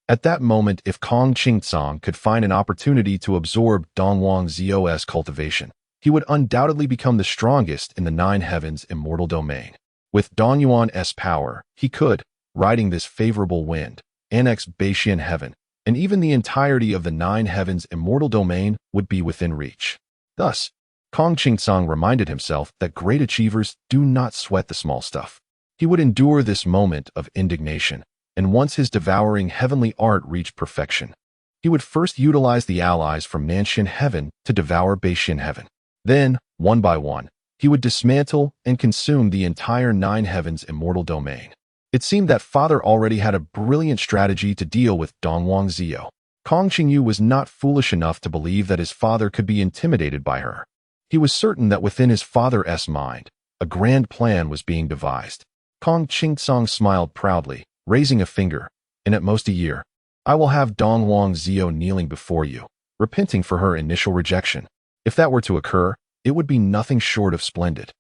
At that moment, if Kong Qingsong could find an opportunity to absorb Dongwang Ziyou's cultivation, he would undoubtedly become the strongest in the Nine Heavens immortal domain. With Donyuan's power, he could, riding this favorable wind, annex Beixian Heaven, and even the entirety of the Nine Heavens immortal domain would be within reach. Thus, Kong Qingsong reminded himself that great achievers do not sweat the small stuff. He would endure this moment of indignation, and once his devouring heavenly art reached perfection, he would first utilize the allies from Nanshan Heaven to devour Beixian Heaven. Then, one by one, he would dismantle and consume the entire Nine Heavens immortal domain. It seemed that Father already had a brilliant strategy to deal with Dongwang Ziyou. Kong Qingyu was not foolish enough to believe that his father could be intimidated by her. He was certain that within his father's mind, a grand plan was being devised. Kong Qingsong smiled proudly, raising a finger. In at most a year, I will have Dongwang Ziyou kneeling before you, repenting for her initial rejection. If that were to occur, it would be nothing short of splendid.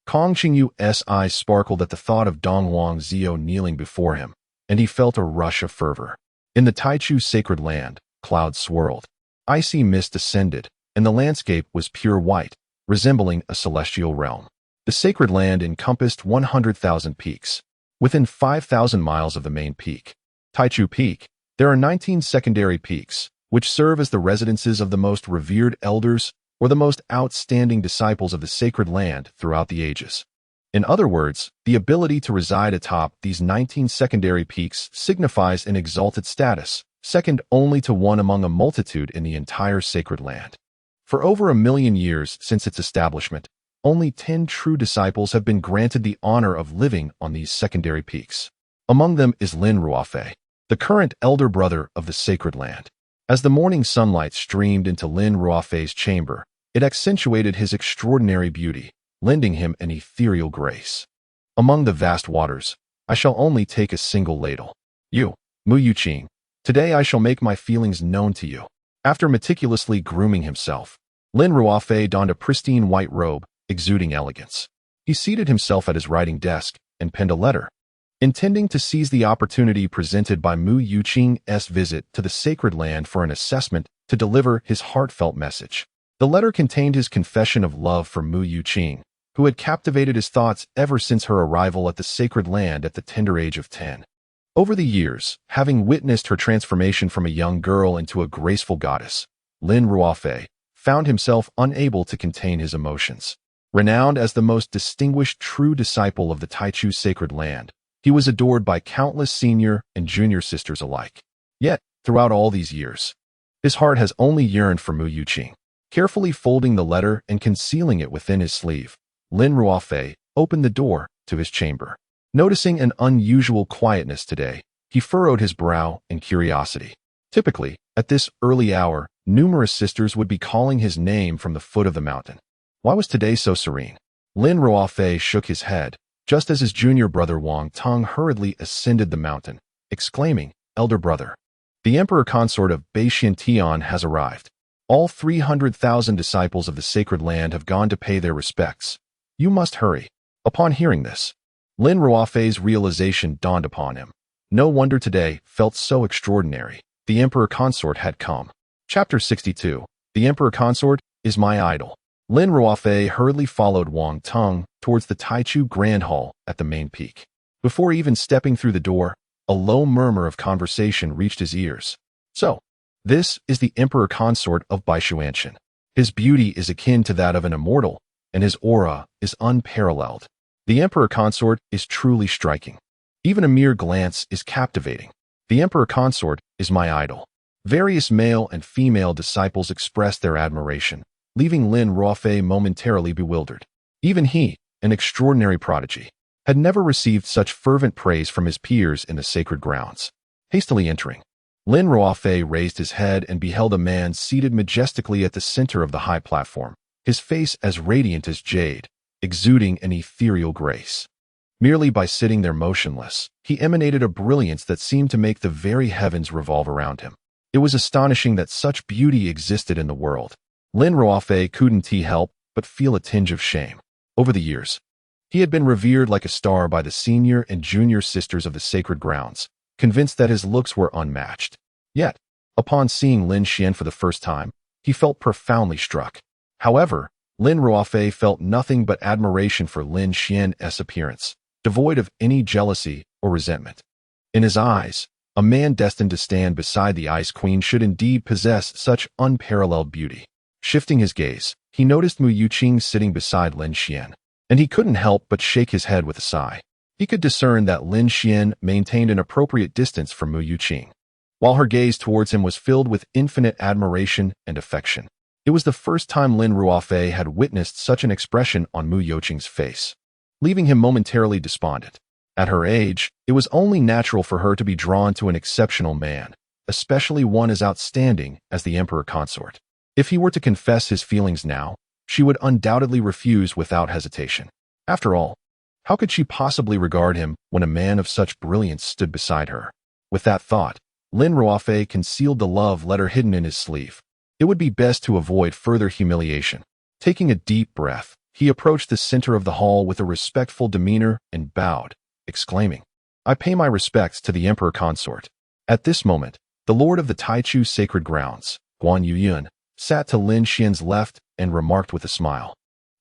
Kong Qingyu's eyes sparkled at the thought of Dongwang Ziyou kneeling before him, and he felt a rush of fervor. In the Taichu's sacred land, clouds swirled. Icy mist descended, and the landscape was pure white, resembling a celestial realm. The sacred land encompassed 100,000 peaks. Within 5,000 miles of the main peak, Taichu Peak, there are 19 secondary peaks, which serve as the residences of the most revered elders or the most outstanding disciples of the sacred land throughout the ages. In other words, the ability to reside atop these 19 secondary peaks signifies an exalted status, second only to one among a multitude in the entire sacred land. For over 1,000,000 years since its establishment, only 10 true disciples have been granted the honor of living on these secondary peaks. Among them is Lin Ruofei, the current elder brother of the sacred land. As the morning sunlight streamed into Lin Ruofei's chamber, it accentuated his extraordinary beauty, lending him an ethereal grace. Among the vast waters, I shall only take a single ladle. You, Mu Yuqing, today I shall make my feelings known to you. After meticulously grooming himself, Lin Ruofei donned a pristine white robe, exuding elegance. He seated himself at his writing desk and penned a letter, intending to seize the opportunity presented by Mu Yuqing's visit to the sacred land for an assessment to deliver his heartfelt message. The letter contained his confession of love for Mu Yuqing, who had captivated his thoughts ever since her arrival at the sacred land at the tender age of 10. Over the years, having witnessed her transformation from a young girl into a graceful goddess, Lin Ruofei found himself unable to contain his emotions. Renowned as the most distinguished true disciple of the Taichu sacred land, he was adored by countless senior and junior sisters alike. Yet, throughout all these years, his heart has only yearned for Mu Yuqing. Carefully folding the letter and concealing it within his sleeve, Lin Ruofei opened the door to his chamber. Noticing an unusual quietness today, he furrowed his brow in curiosity. Typically, at this early hour, numerous sisters would be calling his name from the foot of the mountain. Why was today so serene? Lin Ruofei shook his head, just as his junior brother Wang Tong hurriedly ascended the mountain, exclaiming, "Elder brother, the emperor consort of Beixian Tian has arrived. All 300,000 disciples of the sacred land have gone to pay their respects. You must hurry." Upon hearing this, Lin Ruofei's realization dawned upon him. No wonder today felt so extraordinary. The emperor consort had come. Chapter 62. The emperor consort is my idol. Lin Ruofei hurriedly followed Wang Tong towards the Taichu Grand Hall at the main peak. Before even stepping through the door, a low murmur of conversation reached his ears. So, this is the emperor consort of Baishuanshan. His beauty is akin to that of an immortal, and his aura is unparalleled. The emperor consort is truly striking. Even a mere glance is captivating. The emperor consort is my idol. Various male and female disciples expressed their admiration, leaving Lin Ruofei momentarily bewildered. Even he, an extraordinary prodigy, had never received such fervent praise from his peers in the sacred grounds. Hastily entering, Lin Ruofei raised his head and beheld a man seated majestically at the center of the high platform, his face as radiant as jade, exuding an ethereal grace. Merely by sitting there motionless, he emanated a brilliance that seemed to make the very heavens revolve around him. It was astonishing that such beauty existed in the world. Lin Ruofei couldn't help but feel a tinge of shame. Over the years, he had been revered like a star by the senior and junior sisters of the sacred grounds, convinced that his looks were unmatched. Yet, upon seeing Lin Xian for the first time, he felt profoundly struck. However, Lin Ruofei felt nothing but admiration for Lin Xian's appearance, devoid of any jealousy or resentment. In his eyes, a man destined to stand beside the Ice Queen should indeed possess such unparalleled beauty. Shifting his gaze, he noticed Mu Yuqing sitting beside Lin Xian, and he couldn't help but shake his head with a sigh. He could discern that Lin Xian maintained an appropriate distance from Mu Yuqing, while her gaze towards him was filled with infinite admiration and affection. It was the first time Lin Ruofei had witnessed such an expression on Mu Yuqing's face, leaving him momentarily despondent. At her age, it was only natural for her to be drawn to an exceptional man, especially one as outstanding as the emperor consort. If he were to confess his feelings now, she would undoubtedly refuse without hesitation. After all, how could she possibly regard him when a man of such brilliance stood beside her? With that thought, Lin Ruofei concealed the love letter hidden in his sleeve. It would be best to avoid further humiliation. Taking a deep breath, he approached the center of the hall with a respectful demeanor and bowed, exclaiming, "I pay my respects to the emperor consort." At this moment, The lord of the Taichu sacred grounds, Guan Yuyun, sat to Lin Xian's left and remarked with a smile.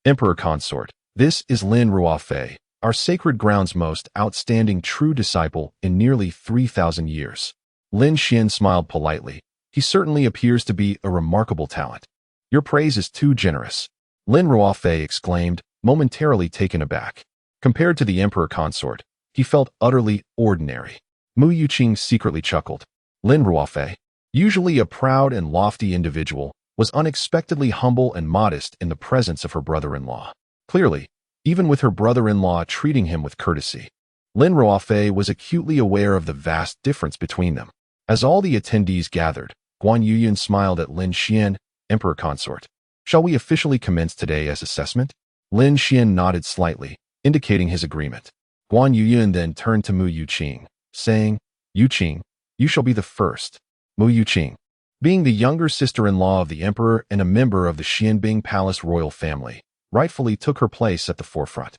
Emperor consort, this is Lin Ruofei, our sacred ground's most outstanding true disciple in nearly 3,000 years. Lin Xian smiled politely. He certainly appears to be a remarkable talent. Your praise is too generous. Lin Ruofei exclaimed, momentarily taken aback. Compared to the emperor consort, he felt utterly ordinary. Mu Yuqing secretly chuckled. Lin Ruofei, usually a proud and lofty individual, was unexpectedly humble and modest in the presence of her brother-in-law. Clearly, even with her brother-in-law treating him with courtesy, Lin Ruofei was acutely aware of the vast difference between them. As all the attendees gathered, Guan Yuyun smiled at Lin Xian, emperor consort. Shall we officially commence today as assessment? Lin Xian nodded slightly, indicating his agreement. Guan Yuyun then turned to Mu Yuqing, saying, Yuqing, you shall be the first. Mu Yuqing, being the younger sister-in-law of the emperor and a member of the Xianbing Palace royal family, rightfully took her place at the forefront.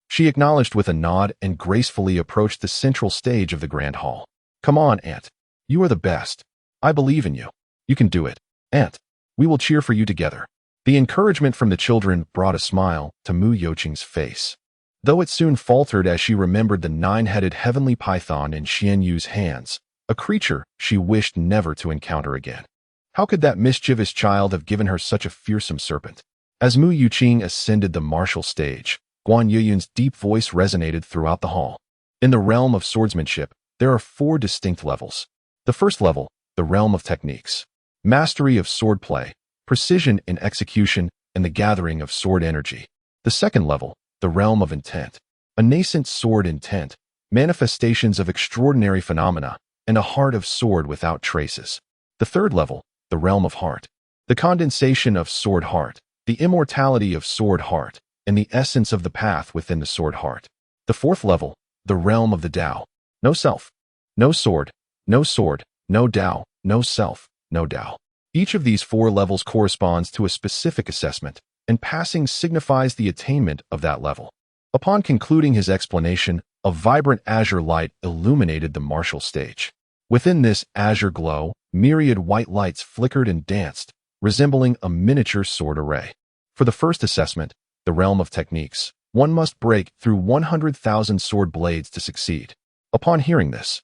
She acknowledged with a nod and gracefully approached the central stage of the grand hall. Come on, Aunt. You are the best. I believe in you. You can do it. Aunt, we will cheer for you together. The encouragement from the children brought a smile to Mu Yuqing's face, though it soon faltered as she remembered the nine-headed heavenly python in Xian Yu's hands, a creature she wished never to encounter again. How could that mischievous child have given her such a fearsome serpent? As Mu Yuqing ascended the martial stage, Guan Yuyun's deep voice resonated throughout the hall. In the realm of swordsmanship, there are 4 distinct levels. The first level, the realm of techniques. Mastery of swordplay, precision in execution, and the gathering of sword energy. The second level, the realm of intent. A nascent sword intent, manifestations of extraordinary phenomena, and a heart of sword without traces. The third level, the realm of heart. The condensation of sword heart, the immortality of sword heart, and the essence of the path within the sword heart. The fourth level, the realm of the Tao. No self, no sword, no Tao, no self, no Tao. Each of these 4 levels corresponds to a specific assessment, and passing signifies the attainment of that level. Upon concluding his explanation, a vibrant azure light illuminated the martial stage. Within this azure glow, myriad white lights flickered and danced, resembling a miniature sword array. For the first assessment, the realm of techniques, one must break through 100,000 sword blades to succeed. Upon hearing this,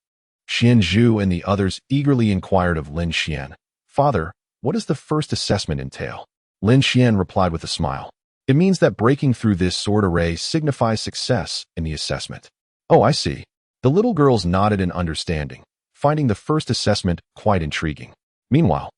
Xian Zhu and the others eagerly inquired of Lin Xian, Father, what does the first assessment entail? Lin Xian replied with a smile. It means that breaking through this sword array signifies success in the assessment. Oh, I see. The little girls nodded in understanding, finding the first assessment quite intriguing. Meanwhile,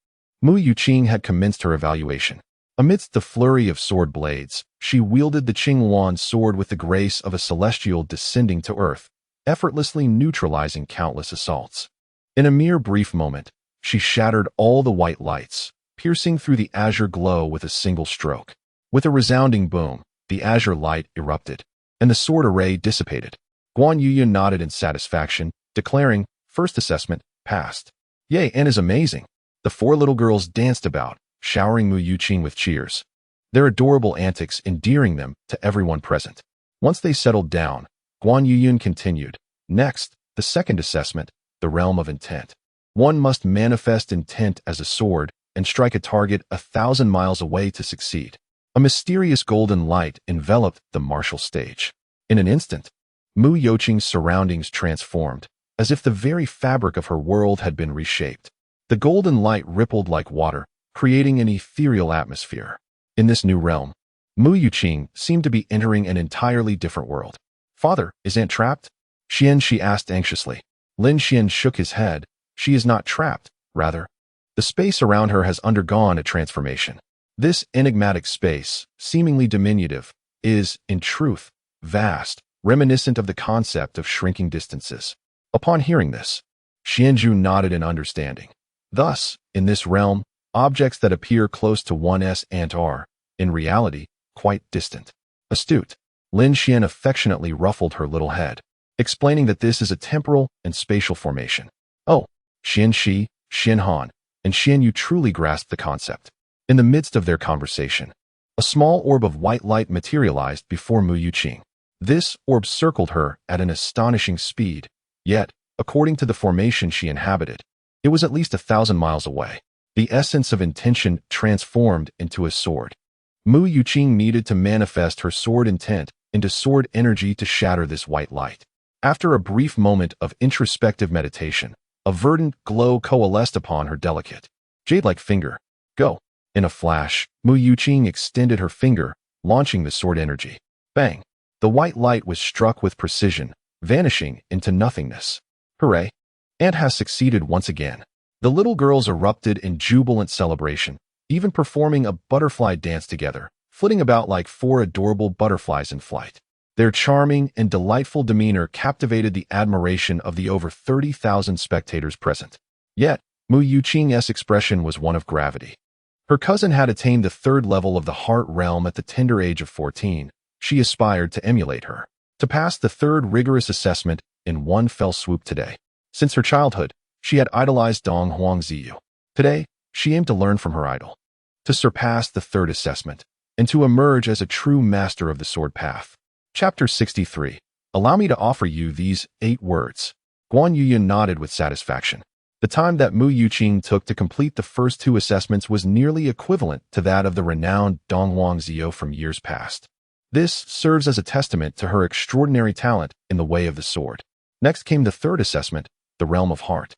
Mu Yuqing had commenced her evaluation. Amidst the flurry of sword blades, she wielded the Qingluan sword with the grace of a celestial descending to earth, effortlessly neutralizing countless assaults. In a mere brief moment, she shattered all the white lights, piercing through the azure glow with a single stroke. With a resounding boom, the azure light erupted, and the sword array dissipated. Guan Yuyun nodded in satisfaction, declaring, First assessment, passed. Yay, and is amazing. The 4 little girls danced about, showering Mu Yuqing with cheers, their adorable antics endearing them to everyone present. Once they settled down, Guan Yuyun continued, Next, the second assessment, the realm of intent. One must manifest intent as a sword and strike a target 1,000 miles away to succeed. A mysterious golden light enveloped the martial stage. In an instant, Mu Yuqing's surroundings transformed, as if the very fabric of her world had been reshaped. The golden light rippled like water, creating an ethereal atmosphere. In this new realm, Mu Yuqing seemed to be entering an entirely different world. Father, is Aunt trapped? She asked anxiously. Lin Xian shook his head. She is not trapped, rather. The space around her has undergone a transformation. This enigmatic space, seemingly diminutive, is, in truth, vast, reminiscent of the concept of shrinking distances. Upon hearing this, Xianzhu nodded in understanding. Thus, in this realm, objects that appear close to one's aunt are, in reality, quite distant. Astute. Lin Xian affectionately ruffled her little head, explaining that this is a temporal and spatial formation. Oh, Xian Shi, Xian Han, and Xian Yu truly grasped the concept. In the midst of their conversation, a small orb of white light materialized before Mu Yuqing. This orb circled her at an astonishing speed, yet, according to the formation she inhabited, It was at least 1,000 miles away. The essence of intention transformed into a sword. Mu Yuqing needed to manifest her sword intent into sword energy to shatter this white light. After a brief moment of introspective meditation, a verdant glow coalesced upon her delicate, jade-like finger. Go. In a flash, Mu Yuqing extended her finger, launching the sword energy. Bang! The white light was struck with precision, vanishing into nothingness. Hooray! Aunt has succeeded once again. The little girls erupted in jubilant celebration, even performing a butterfly dance together, flitting about like 4 adorable butterflies in flight. Their charming and delightful demeanor captivated the admiration of the over 30,000 spectators present. Yet, Mu Yuqing's expression was one of gravity. Her cousin had attained the 3rd level of the heart realm at the tender age of 14. She aspired to emulate her, to pass the 3rd rigorous assessment in one fell swoop today. Since her childhood, she had idolized Dong Huangziyu. Today, she aimed to learn from her idol, to surpass the 3rd assessment, and to emerge as a true master of the sword path. Chapter 63. Allow me to offer you these 8 words. Guan Yuyan nodded with satisfaction. The time that Mu Yuqing took to complete the first 2 assessments was nearly equivalent to that of the renowned Dong Huangziyu from years past. This serves as a testament to her extraordinary talent in the way of the sword. Next came the 3rd assessment, the realm of heart.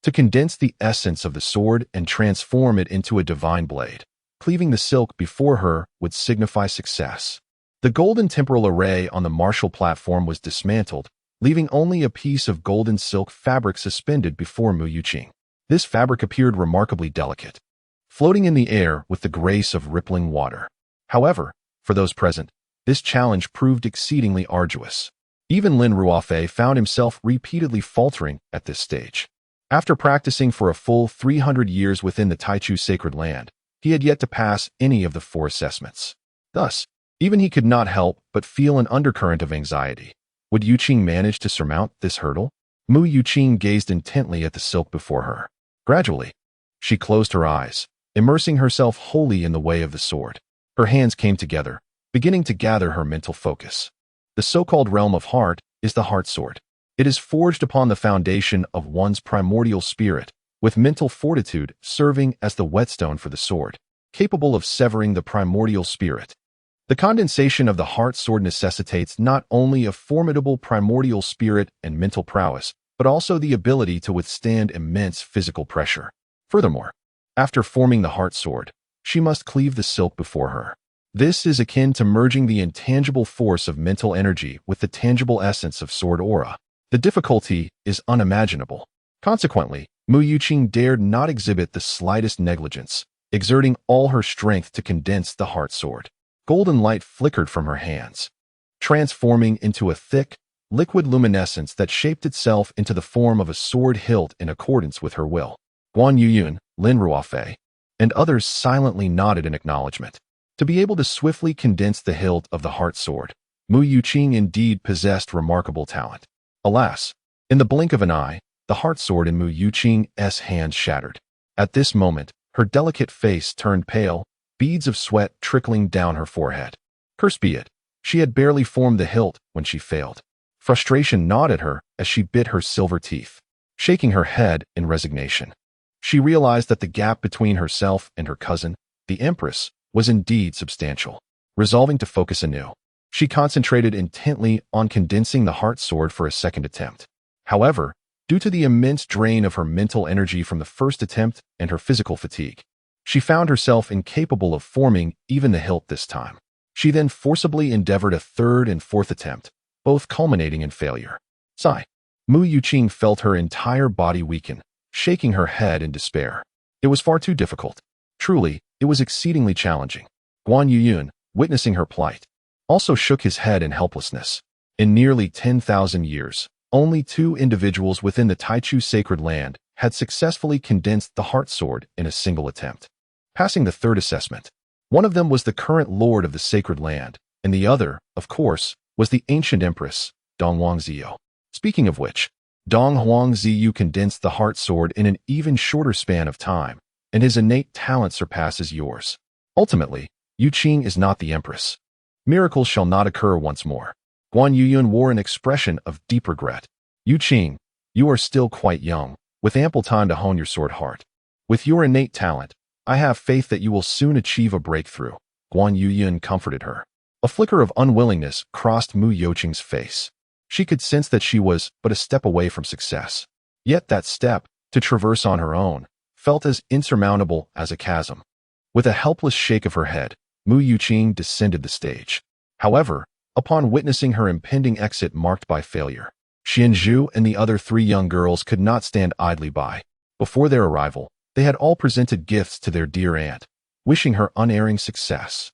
To condense the essence of the sword and transform it into a divine blade, cleaving the silk before her would signify success. The golden temporal array on the martial platform was dismantled, leaving only a piece of golden silk fabric suspended before Mu Yuqing. This fabric appeared remarkably delicate, floating in the air with the grace of rippling water. However, for those present, this challenge proved exceedingly arduous. Even Lin Ruofei found himself repeatedly faltering at this stage. After practicing for a full 300 years within the Taichu sacred land, he had yet to pass any of the 4 assessments. Thus, even he could not help but feel an undercurrent of anxiety. Would Yuqing manage to surmount this hurdle? Mu Yuqing gazed intently at the silk before her. Gradually, she closed her eyes, immersing herself wholly in the way of the sword. Her hands came together, beginning to gather her mental focus. The so-called realm of heart is the heart sword. It is forged upon the foundation of one's primordial spirit, with mental fortitude serving as the whetstone for the sword, capable of severing the primordial spirit. The condensation of the heart sword necessitates not only a formidable primordial spirit and mental prowess, but also the ability to withstand immense physical pressure. Furthermore, after forming the heart sword, she must cleave the silk before her. This is akin to merging the intangible force of mental energy with the tangible essence of sword aura. The difficulty is unimaginable. Consequently, Mu Yuqing dared not exhibit the slightest negligence, exerting all her strength to condense the heart sword. Golden light flickered from her hands, transforming into a thick, liquid luminescence that shaped itself into the form of a sword hilt in accordance with her will. Guan Yuyan, Lin Ruofei, and others silently nodded in acknowledgement. To be able to swiftly condense the hilt of the heart sword, Mu Yuqing indeed possessed remarkable talent. Alas, in the blink of an eye, the heart sword in Mu Yuqing's hands shattered. At this moment, her delicate face turned pale, beads of sweat trickling down her forehead. Curse be it, she had barely formed the hilt when she failed. Frustration gnawed at her as she bit her silver teeth, shaking her head in resignation. She realized that the gap between herself and her cousin, the Empress, was indeed substantial. Resolving to focus anew, she concentrated intently on condensing the heart sword for a second attempt. However, due to the immense drain of her mental energy from the first attempt and her physical fatigue, she found herself incapable of forming even the hilt this time. She then forcibly endeavored a 3rd and 4th attempt, both culminating in failure. Sigh. Mu Yuqing felt her entire body weaken, shaking her head in despair. It was far too difficult. Truly, it was exceedingly challenging. Guan Yuyan, witnessing her plight, also shook his head in helplessness. In nearly 10,000 years, only 2 individuals within the Taichu sacred land had successfully condensed the heart sword in a single attempt, passing the 3rd assessment. One of them was the current lord of the sacred land, and the other, of course, was the ancient empress, Dong Huangziyu. Speaking of which, Dong Huangziyu condensed the heart sword in an even shorter span of time, and his innate talent surpasses yours. Ultimately, Yuqing is not the empress. Miracles shall not occur once more. Guan Yuyan wore an expression of deep regret. Yuqing, you are still quite young. with ample time to hone your sword heart. With your innate talent, I have faith that you will soon achieve a breakthrough, Guan Yuyan comforted her. A flicker of unwillingness crossed Mu Youqing's face. She could sense that she was but a step away from success. Yet that step, to traverse on her own, felt as insurmountable as a chasm. With a helpless shake of her head, Mu Youqing descended the stage. However, upon witnessing her impending exit marked by failure, Xianzhu and the other 3 young girls could not stand idly by. Before their arrival, they had all presented gifts to their dear aunt, wishing her unerring success.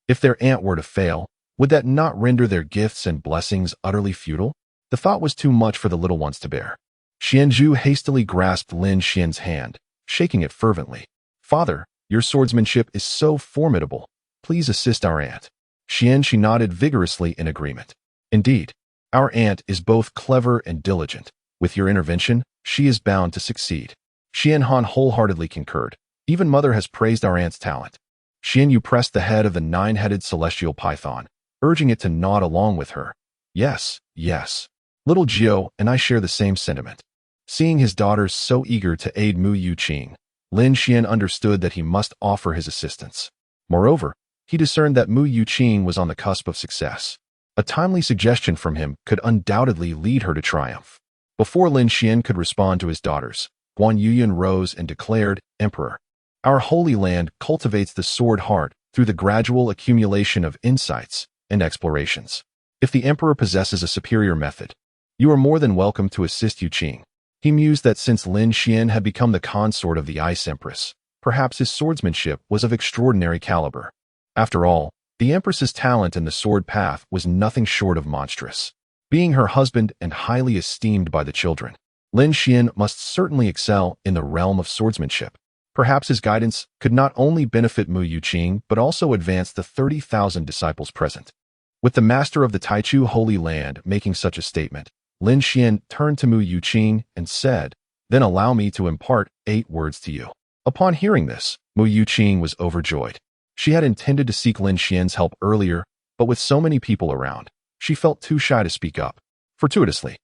If their aunt were to fail, would that not render their gifts and blessings utterly futile? The thought was too much for the little ones to bear. Xianzhu hastily grasped Lin Xian's hand, shaking it fervently. "Father, your swordsmanship is so formidable. Please assist our aunt." She nodded vigorously in agreement. "Indeed, our aunt is both clever and diligent. With your intervention, she is bound to succeed." Xianhan wholeheartedly concurred. "Even Mother has praised our aunt's talent." Xianyu pressed the head of the 9-headed celestial python, urging it to nod along with her. "Yes, yes. Little Jiao and I share the same sentiment." Seeing his daughters so eager to aid Mu Youqing, Lin Xian understood that he must offer his assistance. Moreover, he discerned that Mu Youqing was on the cusp of success. A timely suggestion from him could undoubtedly lead her to triumph. Before Lin Xian could respond to his daughters, Guan Yuyan rose and declared, "Emperor, our holy land cultivates the sword heart through the gradual accumulation of insights and explorations. If the emperor possesses a superior method, you are more than welcome to assist Youqing." He mused that since Lin Xian had become the consort of the Ice Empress, perhaps his swordsmanship was of extraordinary caliber. After all, the Empress's talent in the sword path was nothing short of monstrous. Being her husband and highly esteemed by the children, Lin Xian must certainly excel in the realm of swordsmanship. Perhaps his guidance could not only benefit Mu Youqing but also advance the 30,000 disciples present. With the master of the Taichu Holy Land making such a statement, Lin Xian turned to Mu Youqing and said, "Then allow me to impart 8 words to you." Upon hearing this, Mu Youqing was overjoyed. She had intended to seek Lin Xian's help earlier, but with so many people around, she felt too shy to speak up. Fortuitously,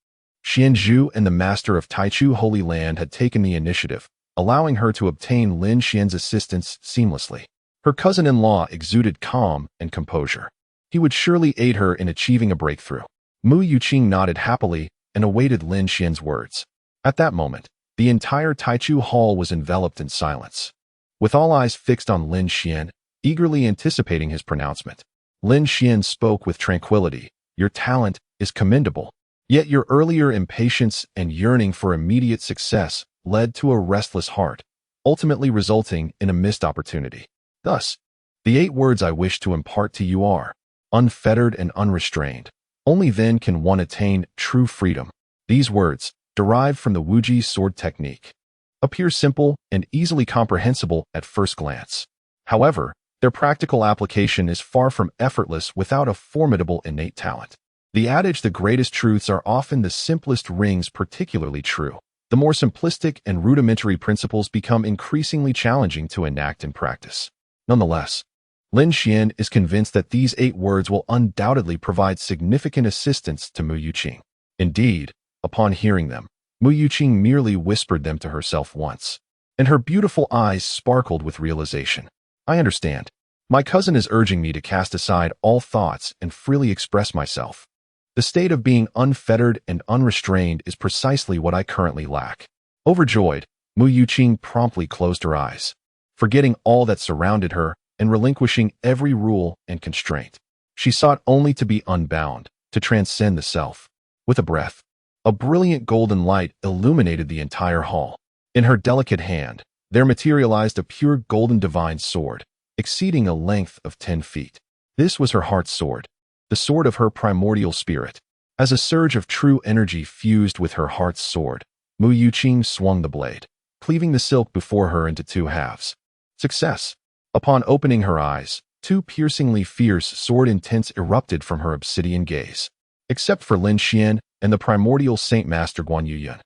Xianzhu and the master of Taichu Holy Land had taken the initiative, allowing her to obtain Lin Xian's assistance seamlessly. Her cousin-in-law exuded calm and composure. He would surely aid her in achieving a breakthrough. Mu Youqing nodded happily and awaited Lin Xian's words. At that moment, the entire Taichu Hall was enveloped in silence. With all eyes fixed on Lin Xian, eagerly anticipating his pronouncement, Lin Xian spoke with tranquility. "Your talent is commendable, yet your earlier impatience and yearning for immediate success led to a restless heart, ultimately resulting in a missed opportunity. Thus, the 8 words I wish to impart to you are unfettered and unrestrained. Only then can one attain true freedom." These words, derived from the Wuji sword technique, appear simple and easily comprehensible at first glance. However, their practical application is far from effortless without a formidable innate talent. The adage "the greatest truths are often the simplest" rings particularly true. The more simplistic and rudimentary principles become increasingly challenging to enact in practice. Nonetheless, Lin Xian is convinced that these 8 words will undoubtedly provide significant assistance to Mu Youqing. Indeed, upon hearing them, Mu Youqing merely whispered them to herself once, and her beautiful eyes sparkled with realization. "I understand. My cousin is urging me to cast aside all thoughts and freely express myself. The state of being unfettered and unrestrained is precisely what I currently lack." Overjoyed, Mu Youqing promptly closed her eyes, forgetting all that surrounded her and relinquishing every rule and constraint. She sought only to be unbound, to transcend the self. With a breath, a brilliant golden light illuminated the entire hall. In her delicate hand, there materialized a pure golden divine sword, exceeding a length of 10 feet. This was her heart's sword, the sword of her primordial spirit. As a surge of true energy fused with her heart's sword, Mu Youqing swung the blade, cleaving the silk before her into 2 halves. Success! Upon opening her eyes, 2 piercingly fierce sword intents erupted from her obsidian gaze. Except for Lin Xian and the primordial Saint Master Guan Yuyan,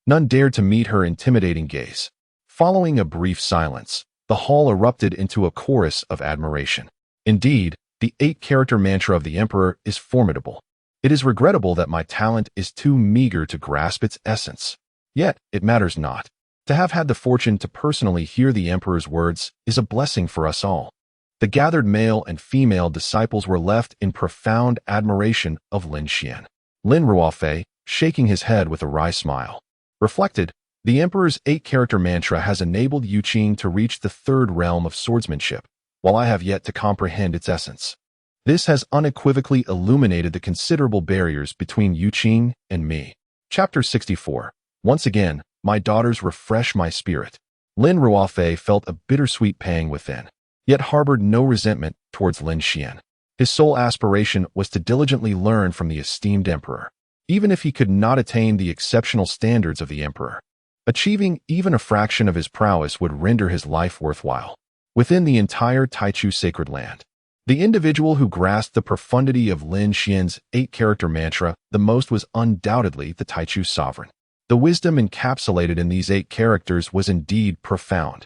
none dared to meet her intimidating gaze. Following a brief silence, the hall erupted into a chorus of admiration. Indeed, the 8-character mantra of the Emperor is formidable. It is regrettable that my talent is too meager to grasp its essence. Yet, it matters not. To have had the fortune to personally hear the emperor's words is a blessing for us all. The gathered male and female disciples were left in profound admiration of Lin Xian. Lin Ruofei, shaking his head with a wry smile, reflected, the emperor's 8-character mantra has enabled Yu Qing to reach the third realm of swordsmanship, while I have yet to comprehend its essence. This has unequivocally illuminated the considerable barriers between Yu Qing and me. Chapter 64. Once again, my daughters refresh my spirit. Lin Ruofei felt a bittersweet pang within, yet harbored no resentment towards Lin Xian. His sole aspiration was to diligently learn from the esteemed emperor, even if he could not attain the exceptional standards of the emperor. Achieving even a fraction of his prowess would render his life worthwhile. Within the entire Taichu sacred land, the individual who grasped the profundity of Lin Xian's 8-character mantra the most was undoubtedly the Taichu sovereign. The wisdom encapsulated in these 8 characters was indeed profound.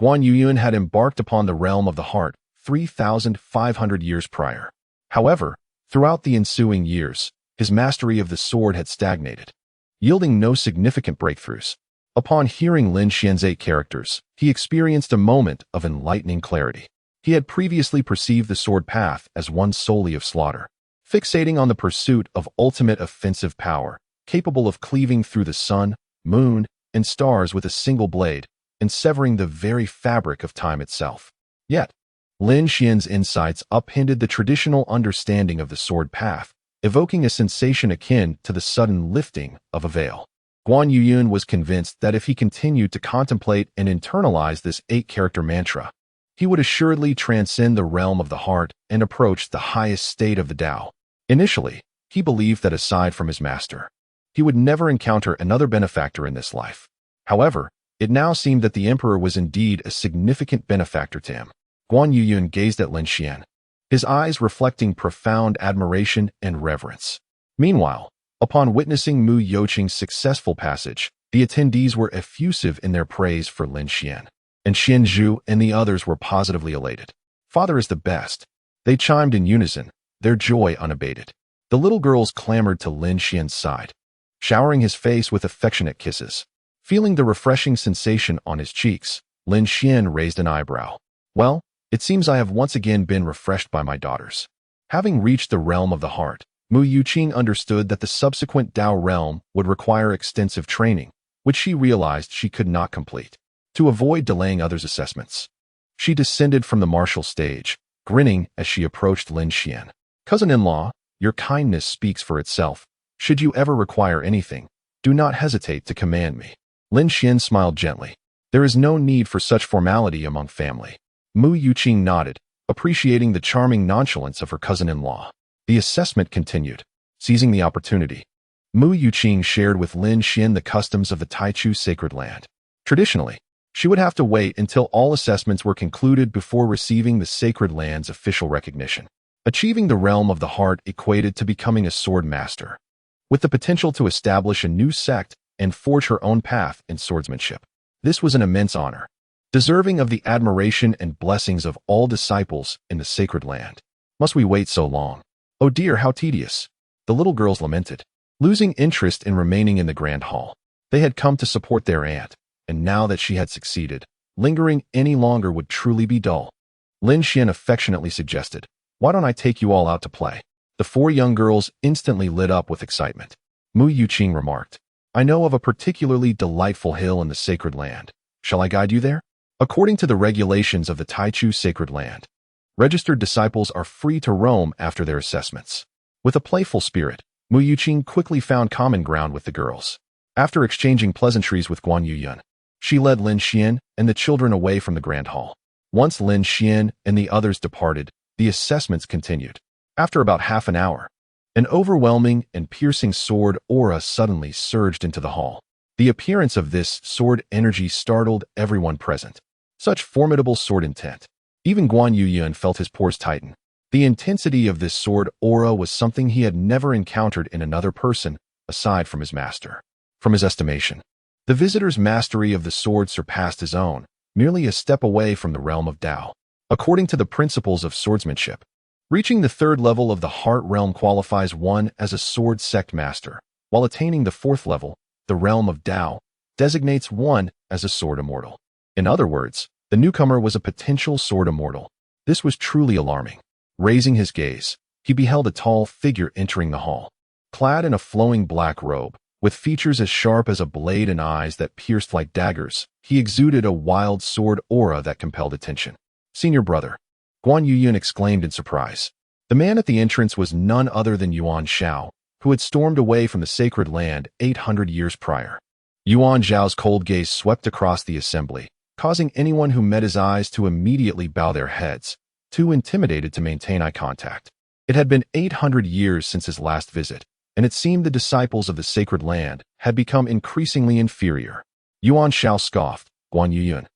Guan Yuyun had embarked upon the realm of the heart 3,500 years prior. However, throughout the ensuing years, his mastery of the sword had stagnated, yielding no significant breakthroughs. Upon hearing Lin Xian's 8 characters, he experienced a moment of enlightening clarity. He had previously perceived the sword path as one solely of slaughter, fixating on the pursuit of ultimate offensive power, capable of cleaving through the sun, moon, and stars with a single blade, and severing the very fabric of time itself. Yet, Lin Xian's insights upended the traditional understanding of the sword path, evoking a sensation akin to the sudden lifting of a veil. Guan Yuyun was convinced that if he continued to contemplate and internalize this 8-character mantra, he would assuredly transcend the realm of the heart and approach the highest state of the Tao. Initially, he believed that aside from his master, he would never encounter another benefactor in this life. However, it now seemed that the emperor was indeed a significant benefactor to him. Guan Yuyun gazed at Lin Xian, his eyes reflecting profound admiration and reverence. Meanwhile, upon witnessing Mu Youqing's successful passage, the attendees were effusive in their praise for Lin Xian, and Xian Zhu and the others were positively elated. Father is the best. They chimed in unison, their joy unabated. The little girls clamored to Lin Xian's side, showering his face with affectionate kisses. Feeling the refreshing sensation on his cheeks, Lin Xian raised an eyebrow. Well, it seems I have once again been refreshed by my daughters. Having reached the realm of the heart, Mu Youqing understood that the subsequent Tao realm would require extensive training, which she realized she could not complete. To avoid delaying others' assessments, she descended from the martial stage, grinning as she approached Lin Xian. Cousin-in-law, your kindness speaks for itself. Should you ever require anything, do not hesitate to command me. Lin Xian smiled gently. There is no need for such formality among family. Mu Youqing nodded, appreciating the charming nonchalance of her cousin-in-law. The assessment continued. Seizing the opportunity, Mu Youqing shared with Lin Xian the customs of the Taichu sacred land. Traditionally, she would have to wait until all assessments were concluded before receiving the sacred land's official recognition. Achieving the realm of the heart equated to becoming a sword master, with the potential to establish a new sect and forge her own path in swordsmanship. This was an immense honor, deserving of the admiration and blessings of all disciples in the sacred land. Must we wait so long? Oh dear, how tedious! The little girls lamented, losing interest in remaining in the grand hall. They had come to support their aunt, and now that she had succeeded, lingering any longer would truly be dull. Lin Xian affectionately suggested, why don't I take you all out to play? The 4 young girls instantly lit up with excitement. Mu Youqing remarked, I know of a particularly delightful hill in the sacred land. Shall I guide you there? According to the regulations of the Taichu sacred land, registered disciples are free to roam after their assessments. With a playful spirit, Mu Youqing quickly found common ground with the girls. After exchanging pleasantries with Guan Yuyun, she led Lin Xian and the children away from the grand hall. Once Lin Xian and the others departed, the assessments continued. After about half an hour, an overwhelming and piercing sword aura suddenly surged into the hall. The appearance of this sword energy startled everyone present. Such formidable sword intent. Even Guan Yuyun felt his pores tighten. The intensity of this sword aura was something he had never encountered in another person, aside from his master. From his estimation, the visitor's mastery of the sword surpassed his own, merely a step away from the realm of Tao. According to the principles of swordsmanship, reaching the 3rd level of the heart realm qualifies one as a sword sect master, while attaining the 4th level, the realm of Tao, designates one as a sword immortal. In other words, the newcomer was a potential sword immortal. This was truly alarming. Raising his gaze, he beheld a tall figure entering the hall. Clad in a flowing black robe, with features as sharp as a blade and eyes that pierced like daggers, he exuded a wild sword aura that compelled attention. "Senior brother," Guan Yuyun exclaimed in surprise. The man at the entrance was none other than Yuan Shao, who had stormed away from the sacred land 800 years prior. Yuan Zhao's cold gaze swept across the assembly, causing anyone who met his eyes to immediately bow their heads, too intimidated to maintain eye contact. It had been 800 years since his last visit, and it seemed the disciples of the sacred land had become increasingly inferior. Yuan Shao scoffed, "Guan Yuyun,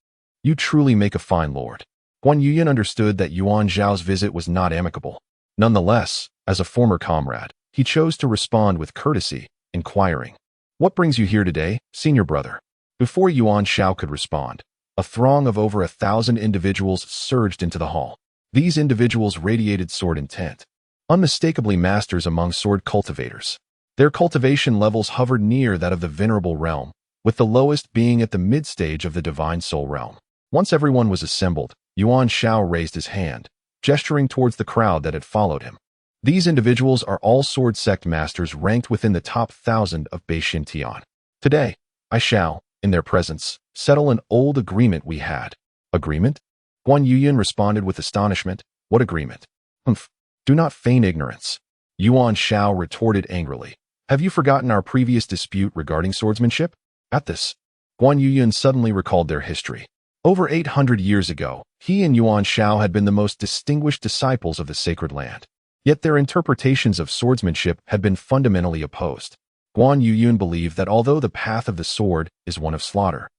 you truly make a fine lord." Guan Yuyun understood that Yuan Zhao's visit was not amicable. Nonetheless, as a former comrade, he chose to respond with courtesy, inquiring, "What brings you here today, senior brother?" Before Yuan Shao could respond, a throng of over 1,000 individuals surged into the hall. These individuals radiated sword intent, unmistakably masters among sword cultivators. Their cultivation levels hovered near that of the venerable realm, with the lowest being at the mid-stage of the divine soul realm. Once everyone was assembled, Yuan Shao raised his hand, gesturing towards the crowd that had followed him. "These individuals are all sword sect masters ranked within the top 1,000 of Beixin Tian. Today, I shall, in their presence, settle an old agreement we had." "Agreement?" Guan Yuyun responded with astonishment. "What agreement?" "Humph. Do not feign ignorance." Yuan Shao retorted angrily. "Have you forgotten our previous dispute regarding swordsmanship?" At this, Guan Yuyun suddenly recalled their history. Over 800 years ago, he and Yuan Shao had been the most distinguished disciples of the sacred land. Yet their interpretations of swordsmanship had been fundamentally opposed. Guan Yuyun believed that although the path of the sword is one of slaughter,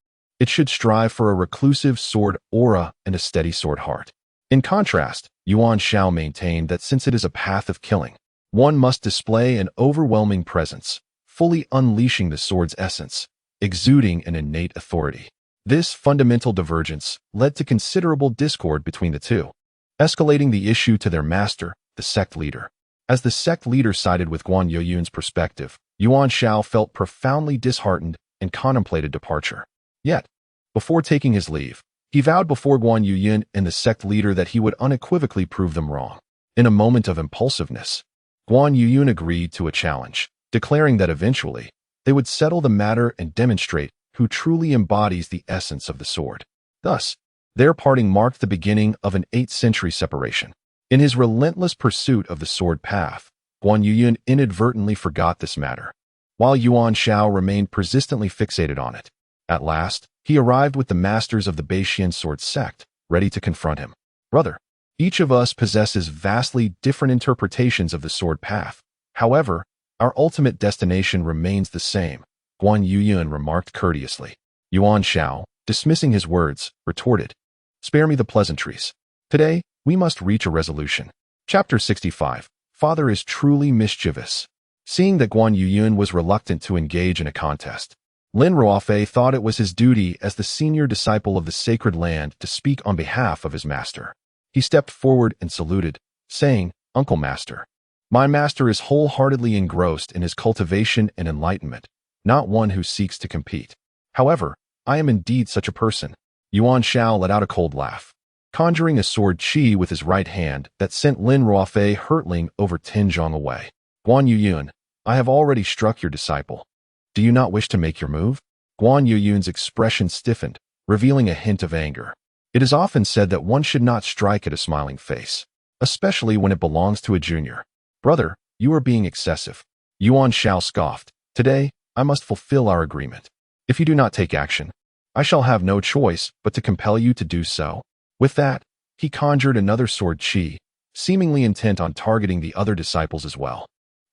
it should strive for a reclusive sword aura and a steady sword heart. In contrast, Yuan Shao maintained that since it is a path of killing, one must display an overwhelming presence, fully unleashing the sword's essence, exuding an innate authority. This fundamental divergence led to considerable discord between the two, escalating the issue to their master, the sect leader. As the sect leader sided with Guan Yuyun's perspective, Yuan Shao felt profoundly disheartened and contemplated departure. Yet, before taking his leave, he vowed before Guan Yuyun and the sect leader that he would unequivocally prove them wrong. In a moment of impulsiveness, Guan Yuyun agreed to a challenge, declaring that eventually, they would settle the matter and demonstrate who truly embodies the essence of the sword. Thus, their parting marked the beginning of an 8th-century separation. In his relentless pursuit of the sword path, Guan Yuyun inadvertently forgot this matter, while Yuan Shao remained persistently fixated on it. At last, he arrived with the masters of the Beixin sword sect, ready to confront him. "Brother, each of us possesses vastly different interpretations of the sword path. However, our ultimate destination remains the same," Guan Yuyun remarked courteously. Yuan Shao, dismissing his words, retorted, "Spare me the pleasantries. Today, we must reach a resolution." Chapter 65. Father is truly mischievous. Seeing that Guan Yuyun was reluctant to engage in a contest, Lin Ruofei thought it was his duty as the senior disciple of the sacred land to speak on behalf of his master. He stepped forward and saluted, saying, "Uncle Master, my master is wholeheartedly engrossed in his cultivation and enlightenment, not one who seeks to compete. However, I am indeed such a person." Yuan Shao let out a cold laugh, conjuring a sword chi with his right hand that sent Lin Ruofei hurtling over 10 zhong away. "Guan Yuyun, I have already struck your disciple. Do you not wish to make your move?" Guan Yuyun's expression stiffened, revealing a hint of anger. It is often said that one should not strike at a smiling face, especially when it belongs to a junior. "Brother, you are being excessive." Yuan Shao scoffed. "Today, I must fulfill our agreement. If you do not take action, I shall have no choice but to compel you to do so." With that, he conjured another sword chi, seemingly intent on targeting the other disciples as well.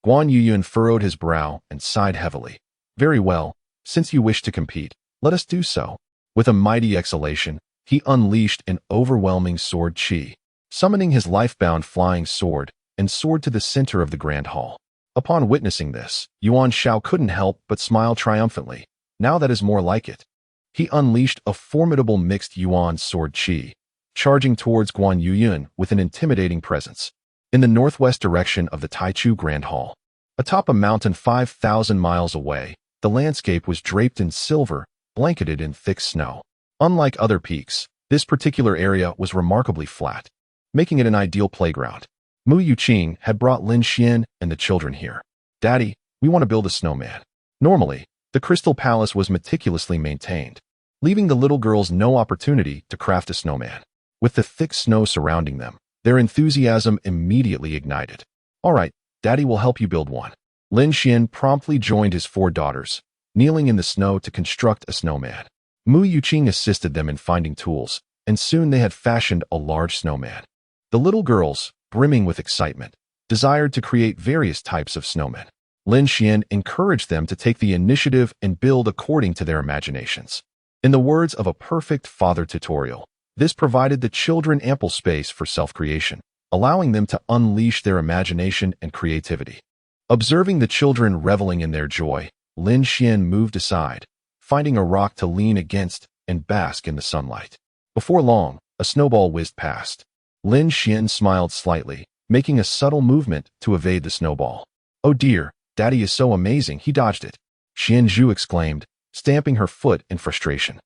Guan Yuyun furrowed his brow and sighed heavily. "Very well, since you wish to compete, let us do so." With a mighty exhalation, he unleashed an overwhelming sword chi, summoning his life-bound flying sword, and soared to the center of the grand hall. Upon witnessing this, Yuan Shao couldn't help but smile triumphantly. Now that is more like it. He unleashed a formidable mixed Yuan sword chi, charging towards Guan Yuyun with an intimidating presence. In the northwest direction of the Taichu Grand Hall, atop a mountain 5,000 miles away, the landscape was draped in silver blanketed in thick snow. Unlike other peaks, this particular area was remarkably flat, making it an ideal playground. Mu Yuqing had brought Lin Xian and the children here. "Daddy, we want to build a snowman." Normally, the Crystal Palace was meticulously maintained, leaving the little girls no opportunity to craft a snowman. With the thick snow surrounding them, their enthusiasm immediately ignited. "All right, Daddy will help you build one." Lin Xian promptly joined his 4 daughters, kneeling in the snow to construct a snowman. Mu Yuqing assisted them in finding tools, and soon they had fashioned a large snowman. The little girls, brimming with excitement, desired to create various types of snowmen. Lin Xian encouraged them to take the initiative and build according to their imaginations. In the words of a perfect father tutorial, this provided the children ample space for self-creation, allowing them to unleash their imagination and creativity. Observing the children reveling in their joy, Lin Xian moved aside, finding a rock to lean against and bask in the sunlight. Before long, a snowball whizzed past. Lin Xian smiled slightly, making a subtle movement to evade the snowball. "Oh dear, Daddy is so amazing, he dodged it," Xian Zhu exclaimed, stamping her foot in frustration.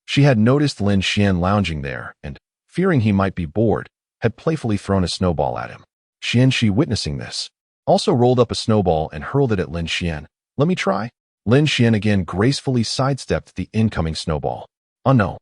She had noticed Lin Xian lounging there and, fearing he might be bored, had playfully thrown a snowball at him. Xian Shi, witnessing this, also rolled up a snowball and hurled it at Lin Xian. "Let me try." Lin Xian again gracefully sidestepped the incoming snowball. "Oh no."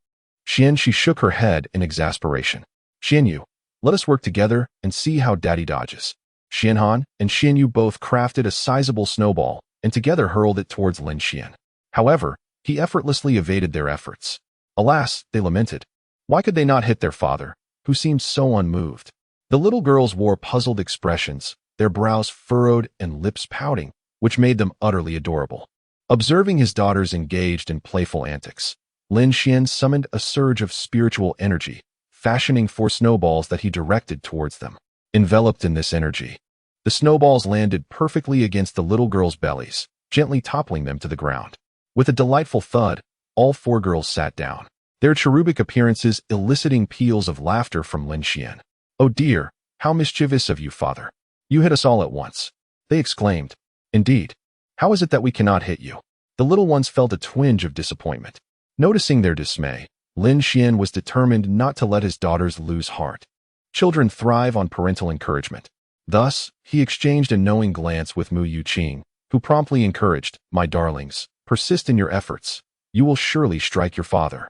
Xian Shi shook her head in exasperation. "Xian Yu, let us work together and see how Daddy dodges." Xian Han and Xian Yu both crafted a sizable snowball and together hurled it towards Lin Xian. However, he effortlessly evaded their efforts. Alas, they lamented. Why could they not hit their father, who seemed so unmoved? The little girls wore puzzled expressions, their brows furrowed and lips pouting, which made them utterly adorable. Observing his daughters engaged in playful antics, Lin Xian summoned a surge of spiritual energy, fashioning 4 snowballs that he directed towards them. Enveloped in this energy, the snowballs landed perfectly against the little girls' bellies, gently toppling them to the ground. With a delightful thud, all 4 girls sat down, their cherubic appearances eliciting peals of laughter from Lin Xian. "Oh dear, how mischievous of you, father. You hit us all at once," they exclaimed. "Indeed. How is it that we cannot hit you?" The little ones felt a twinge of disappointment. Noticing their dismay, Lin Xian was determined not to let his daughters lose heart. Children thrive on parental encouragement. Thus, he exchanged a knowing glance with Mu Yuqing, who promptly encouraged, "My darlings, persist in your efforts. You will surely strike your father."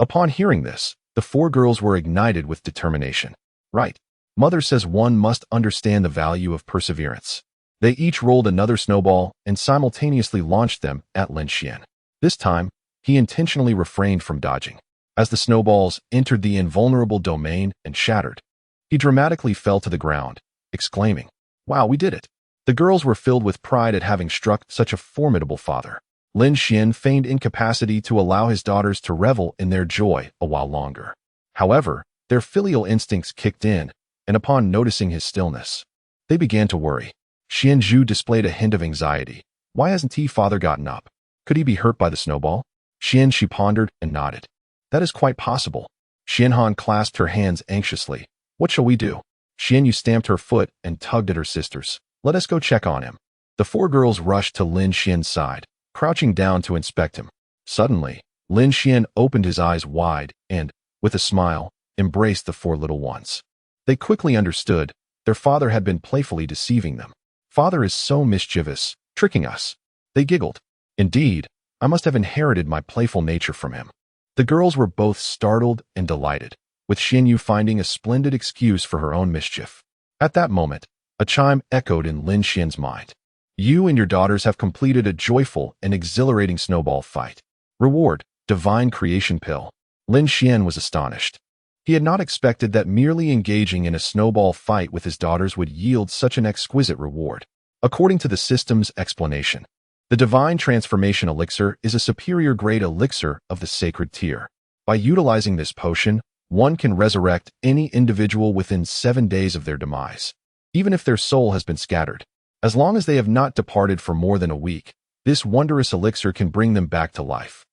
Upon hearing this, the 4 girls were ignited with determination. "Right. Mother says one must understand the value of perseverance." They each rolled another snowball and simultaneously launched them at Lin Xian. This time, he intentionally refrained from dodging. As the snowballs entered the invulnerable domain and shattered, he dramatically fell to the ground, exclaiming, "Wow, we did it." The girls were filled with pride at having struck such a formidable father. Lin Xian feigned incapacity to allow his daughters to revel in their joy a while longer. However, their filial instincts kicked in, and upon noticing his stillness, they began to worry. Xian Zhu displayed a hint of anxiety. Why hasn't father gotten up? Could he be hurt by the snowball? Xian Shi pondered and nodded. That is quite possible. Xian Han clasped her hands anxiously. What shall we do? Xian Yu stamped her foot and tugged at her sisters. Let us go check on him. The 4 girls rushed to Lin Xian's side, crouching down to inspect him. Suddenly, Lin Xian opened his eyes wide and, with a smile, embraced the 4 little ones. They quickly understood their father had been playfully deceiving them. Father is so mischievous, tricking us. They giggled. Indeed, I must have inherited my playful nature from him. The girls were both startled and delighted, with Xian Yu finding a splendid excuse for her own mischief. At that moment, a chime echoed in Lin Xian's mind. You and your daughters have completed a joyful and exhilarating snowball fight. Reward, Divine Creation Pill. Lin Xian was astonished. He had not expected that merely engaging in a snowball fight with his daughters would yield such an exquisite reward. According to the system's explanation, the Divine Transformation Elixir is a superior grade elixir of the sacred tier. By utilizing this potion, one can resurrect any individual within 7 days of their demise, even if their soul has been scattered. As long as they have not departed for more than a week, this wondrous elixir can bring them back to life.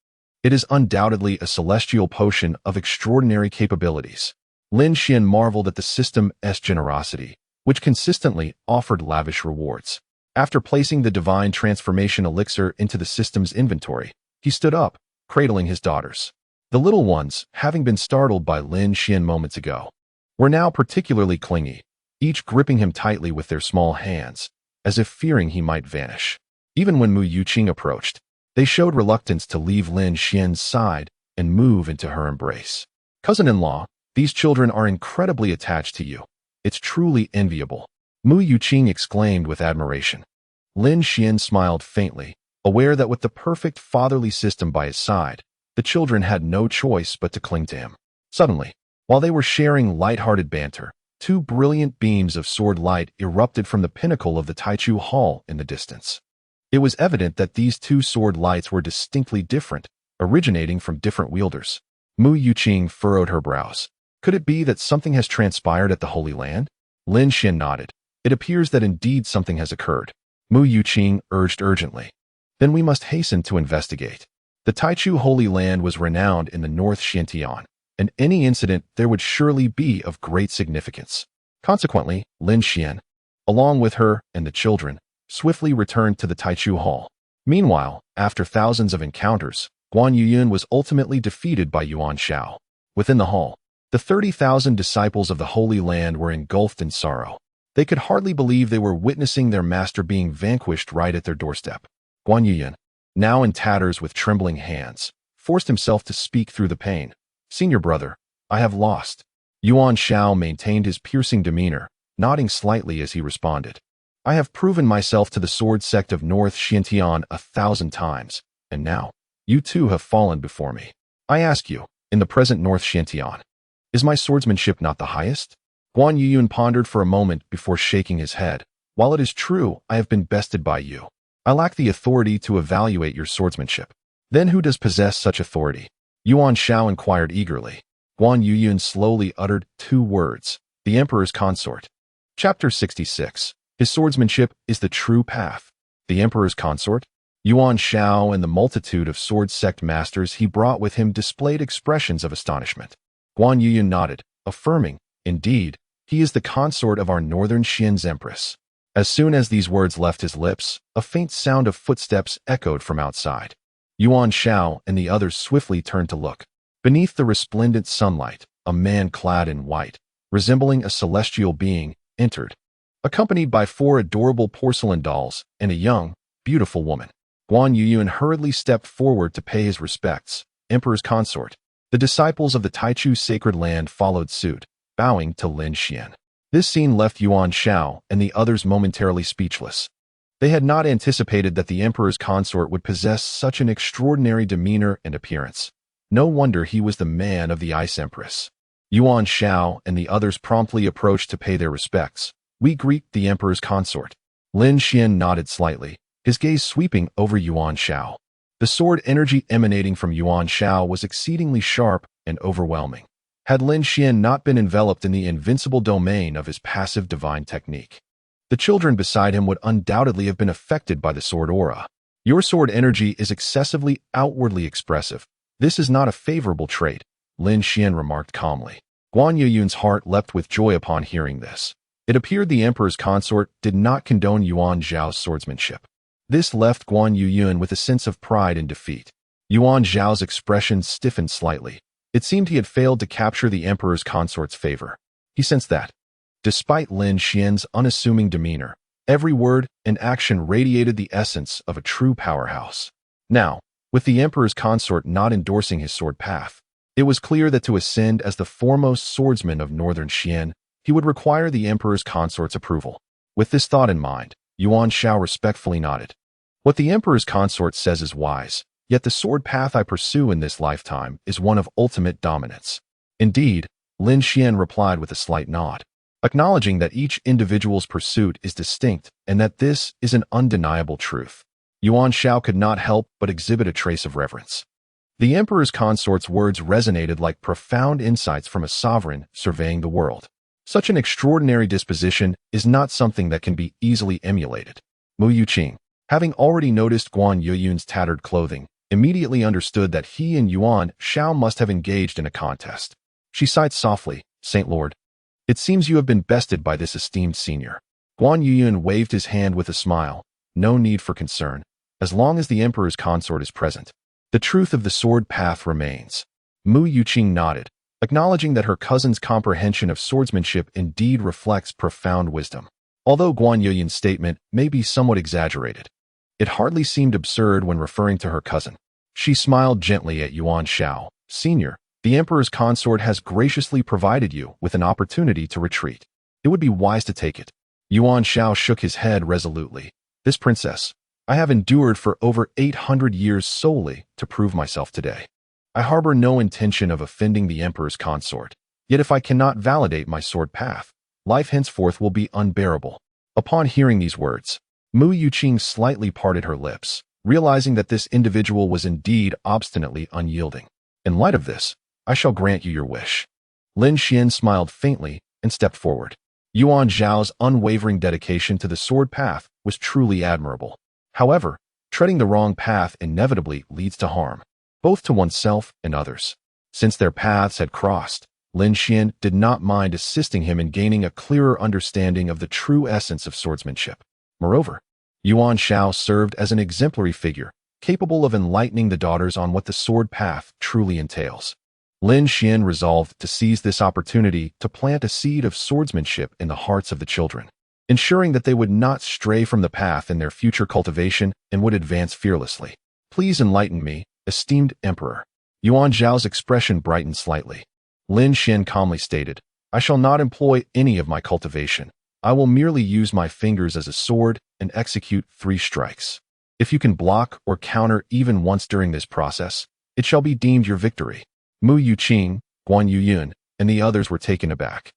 It is undoubtedly a celestial potion of extraordinary capabilities. Lin Xian marveled at the system's generosity, which consistently offered lavish rewards. After placing the Divine Transformation Elixir into the system's inventory, he stood up, cradling his daughters. The little ones, having been startled by Lin Xian moments ago, were now particularly clingy, each gripping him tightly with their small hands, as if fearing he might vanish. Even when Mu Yuqing approached, they showed reluctance to leave Lin Xian's side and move into her embrace. Cousin-in-law, these children are incredibly attached to you. It's truly enviable, Mu Yuqing exclaimed with admiration. Lin Xian smiled faintly, aware that with the perfect fatherly system by his side, the children had no choice but to cling to him. Suddenly, while they were sharing light-hearted banter, two brilliant beams of sword light erupted from the pinnacle of the Taichu Hall in the distance. It was evident that these two sword lights were distinctly different, originating from different wielders. Mu Yuqing furrowed her brows. Could it be that something has transpired at the Holy Land? Lin Xian nodded. It appears that indeed something has occurred. Mu Yuqing urged urgently. Then we must hasten to investigate. The Taichu Holy Land was renowned in the North Xinjiang, and any incident there would surely be of great significance. Consequently, Lin Xian, along with her and the children, swiftly returned to the Taichu Hall. Meanwhile, after thousands of encounters, Guan Yuyun was ultimately defeated by Yuan Shao. Within the hall, the 30,000 disciples of the Holy Land were engulfed in sorrow. They could hardly believe they were witnessing their master being vanquished right at their doorstep. Guan Yuyun, now in tatters with trembling hands, forced himself to speak through the pain. Senior brother, I have lost. Yuan Shao maintained his piercing demeanor, nodding slightly as he responded. I have proven myself to the sword sect of North Xinjiang 1,000 times, and now, you too have fallen before me. I ask you, in the present North Xinjiang, is my swordsmanship not the highest? Guan Yuyun pondered for a moment before shaking his head. While it is true I have been bested by you, I lack the authority to evaluate your swordsmanship. Then who does possess such authority? Yuan Shao inquired eagerly. Guan Yuyun slowly uttered 2 words. The Emperor's Consort. Chapter 66. His swordsmanship is the true path. The Emperor's Consort? Yuan Shao and the multitude of sword sect masters he brought with him displayed expressions of astonishment. Guan Yuyun nodded, affirming, indeed, he is the consort of our northern Xian's Empress. As soon as these words left his lips, a faint sound of footsteps echoed from outside. Yuan Shao and the others swiftly turned to look. Beneath the resplendent sunlight, a man clad in white, resembling a celestial being, entered, accompanied by 4 adorable porcelain dolls and a young, beautiful woman. Guan Yuyun hurriedly stepped forward to pay his respects. Emperor's Consort. The disciples of the Taichu Sacred Land followed suit, bowing to Lin Xian. This scene left Yuan Shao and the others momentarily speechless. They had not anticipated that the Emperor's Consort would possess such an extraordinary demeanor and appearance. No wonder he was the man of the Ice Empress. Yuan Shao and the others promptly approached to pay their respects. We greet the Emperor's Consort. Lin Xian nodded slightly, his gaze sweeping over Yuan Shao. The sword energy emanating from Yuan Shao was exceedingly sharp and overwhelming. Had Lin Xian not been enveloped in the invincible domain of his passive divine technique, the children beside him would undoubtedly have been affected by the sword aura. Your sword energy is excessively outwardly expressive. This is not a favorable trait, Lin Xian remarked calmly. Guan Yuyun's heart leapt with joy upon hearing this. It appeared the Emperor's Consort did not condone Yuan Zhao's swordsmanship. This left Guan Yuyun with a sense of pride and defeat. Yuan Zhao's expression stiffened slightly. It seemed he had failed to capture the Emperor's Consort's favor. He sensed that, despite Lin Xian's unassuming demeanor, every word and action radiated the essence of a true powerhouse. Now, with the Emperor's Consort not endorsing his sword path, it was clear that to ascend as the foremost swordsman of northern Xian, he would require the Emperor's Consort's approval. With this thought in mind, Yuan Shao respectfully nodded. What the Emperor's Consort says is wise, yet the sword path I pursue in this lifetime is one of ultimate dominance. Indeed, Lin Xian replied with a slight nod, acknowledging that each individual's pursuit is distinct and that this is an undeniable truth. Yuan Shao could not help but exhibit a trace of reverence. The Emperor's Consort's words resonated like profound insights from a sovereign surveying the world. Such an extraordinary disposition is not something that can be easily emulated. Mu Yuqing, having already noticed Guan Yuyun's tattered clothing, immediately understood that he and Yuan Shao must have engaged in a contest. She sighed softly, Saint Lord, it seems you have been bested by this esteemed senior. Guan Yuyun waved his hand with a smile. No need for concern. As long as the Emperor's Consort is present, The truth of the sword path remains. Mu Yuqing nodded, acknowledging that her cousin's comprehension of swordsmanship indeed reflects profound wisdom. Although Guan Yuyan's statement may be somewhat exaggerated, it hardly seemed absurd when referring to her cousin. She smiled gently at Yuan Shao. Senior, the Emperor's consort has graciously provided you with an opportunity to retreat. It would be wise to take it. Yuan Shao shook his head resolutely. This princess, I have endured for over 800 years solely to prove myself today. I harbor no intention of offending the Emperor's consort. Yet if I cannot validate my sword path, life henceforth will be unbearable. Upon hearing these words, Mu Yuqing slightly parted her lips, realizing that this individual was indeed obstinately unyielding. In light of this, I shall grant you your wish. Lin Xian smiled faintly and stepped forward. Yuan Zhao's unwavering dedication to the sword path was truly admirable. However, treading the wrong path inevitably leads to harm, both to oneself and others. Since their paths had crossed, Lin Xian did not mind assisting him in gaining a clearer understanding of the true essence of swordsmanship. Moreover, Yuan Shao served as an exemplary figure, capable of enlightening the daughters on what the sword path truly entails. Lin Xian resolved to seize this opportunity to plant a seed of swordsmanship in the hearts of the children, ensuring that they would not stray from the path in their future cultivation and would advance fearlessly. Please enlighten me, esteemed Emperor. Yuan Zhao's expression brightened slightly. Lin Xian calmly stated, I shall not employ any of my cultivation. I will merely use my fingers as a sword and execute 3 strikes. If you can block or counter even once during this process, it shall be deemed your victory. Mu Yuqing, Guan Yuyan, and the others were taken aback.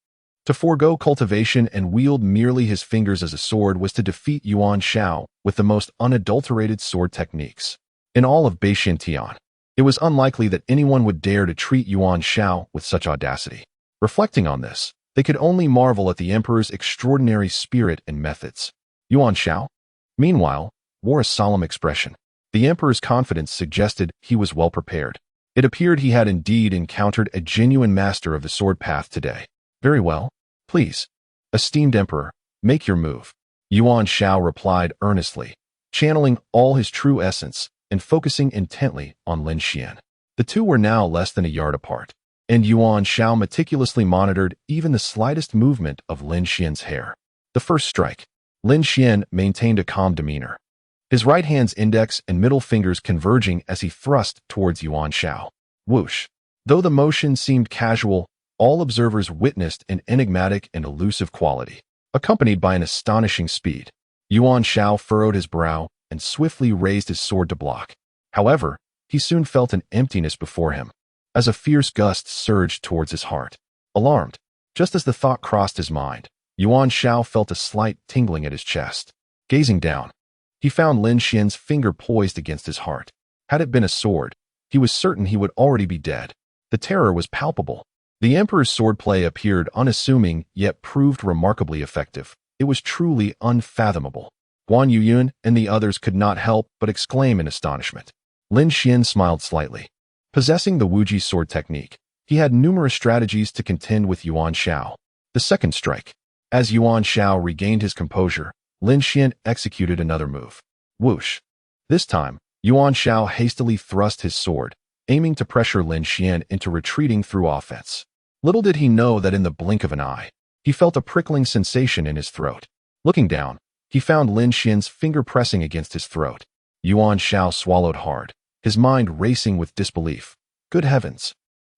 To forego cultivation and wield merely his fingers as a sword was to defeat Yuan Shao with the most unadulterated sword techniques. In all of Beishintian, it was unlikely that anyone would dare to treat Yuan Shao with such audacity. Reflecting on this, they could only marvel at the Emperor's extraordinary spirit and methods. Yuan Shao, meanwhile, wore a solemn expression. The Emperor's confidence suggested he was well prepared. It appeared he had indeed encountered a genuine master of the sword path today. Very well. Please, esteemed Emperor, make your move. Yuan Shao replied earnestly, channeling all his true essence and focusing intently on Lin Xian. The two were now less than a yard apart, and Yuan Shao meticulously monitored even the slightest movement of Lin Xian's hair. The first strike. Lin Xian maintained a calm demeanor, his right hand's index and middle fingers converging as he thrust towards Yuan Shao. Whoosh. Though the motion seemed casual, all observers witnessed an enigmatic and elusive quality, accompanied by an astonishing speed. Yuan Shao furrowed his brow and swiftly raised his sword to block. However, he soon felt an emptiness before him, as a fierce gust surged towards his heart. Alarmed, just as the thought crossed his mind, Yuan Shao felt a slight tingling at his chest. Gazing down, he found Lin Xian's finger poised against his heart. Had it been a sword, he was certain he would already be dead. The terror was palpable. The Emperor's swordplay appeared unassuming yet proved remarkably effective. It was truly unfathomable. Guan Yuyan and the others could not help but exclaim in astonishment. Lin Xian smiled slightly. Possessing the Wuji sword technique, he had numerous strategies to contend with Yuan Shao. The second strike. As Yuan Shao regained his composure, Lin Xian executed another move. Whoosh. This time, Yuan Shao hastily thrust his sword, aiming to pressure Lin Xian into retreating through offense. Little did he know that in the blink of an eye, he felt a prickling sensation in his throat. Looking down, he found Lin Xian's finger pressing against his throat. Yuan Shao swallowed hard, his mind racing with disbelief. Good heavens!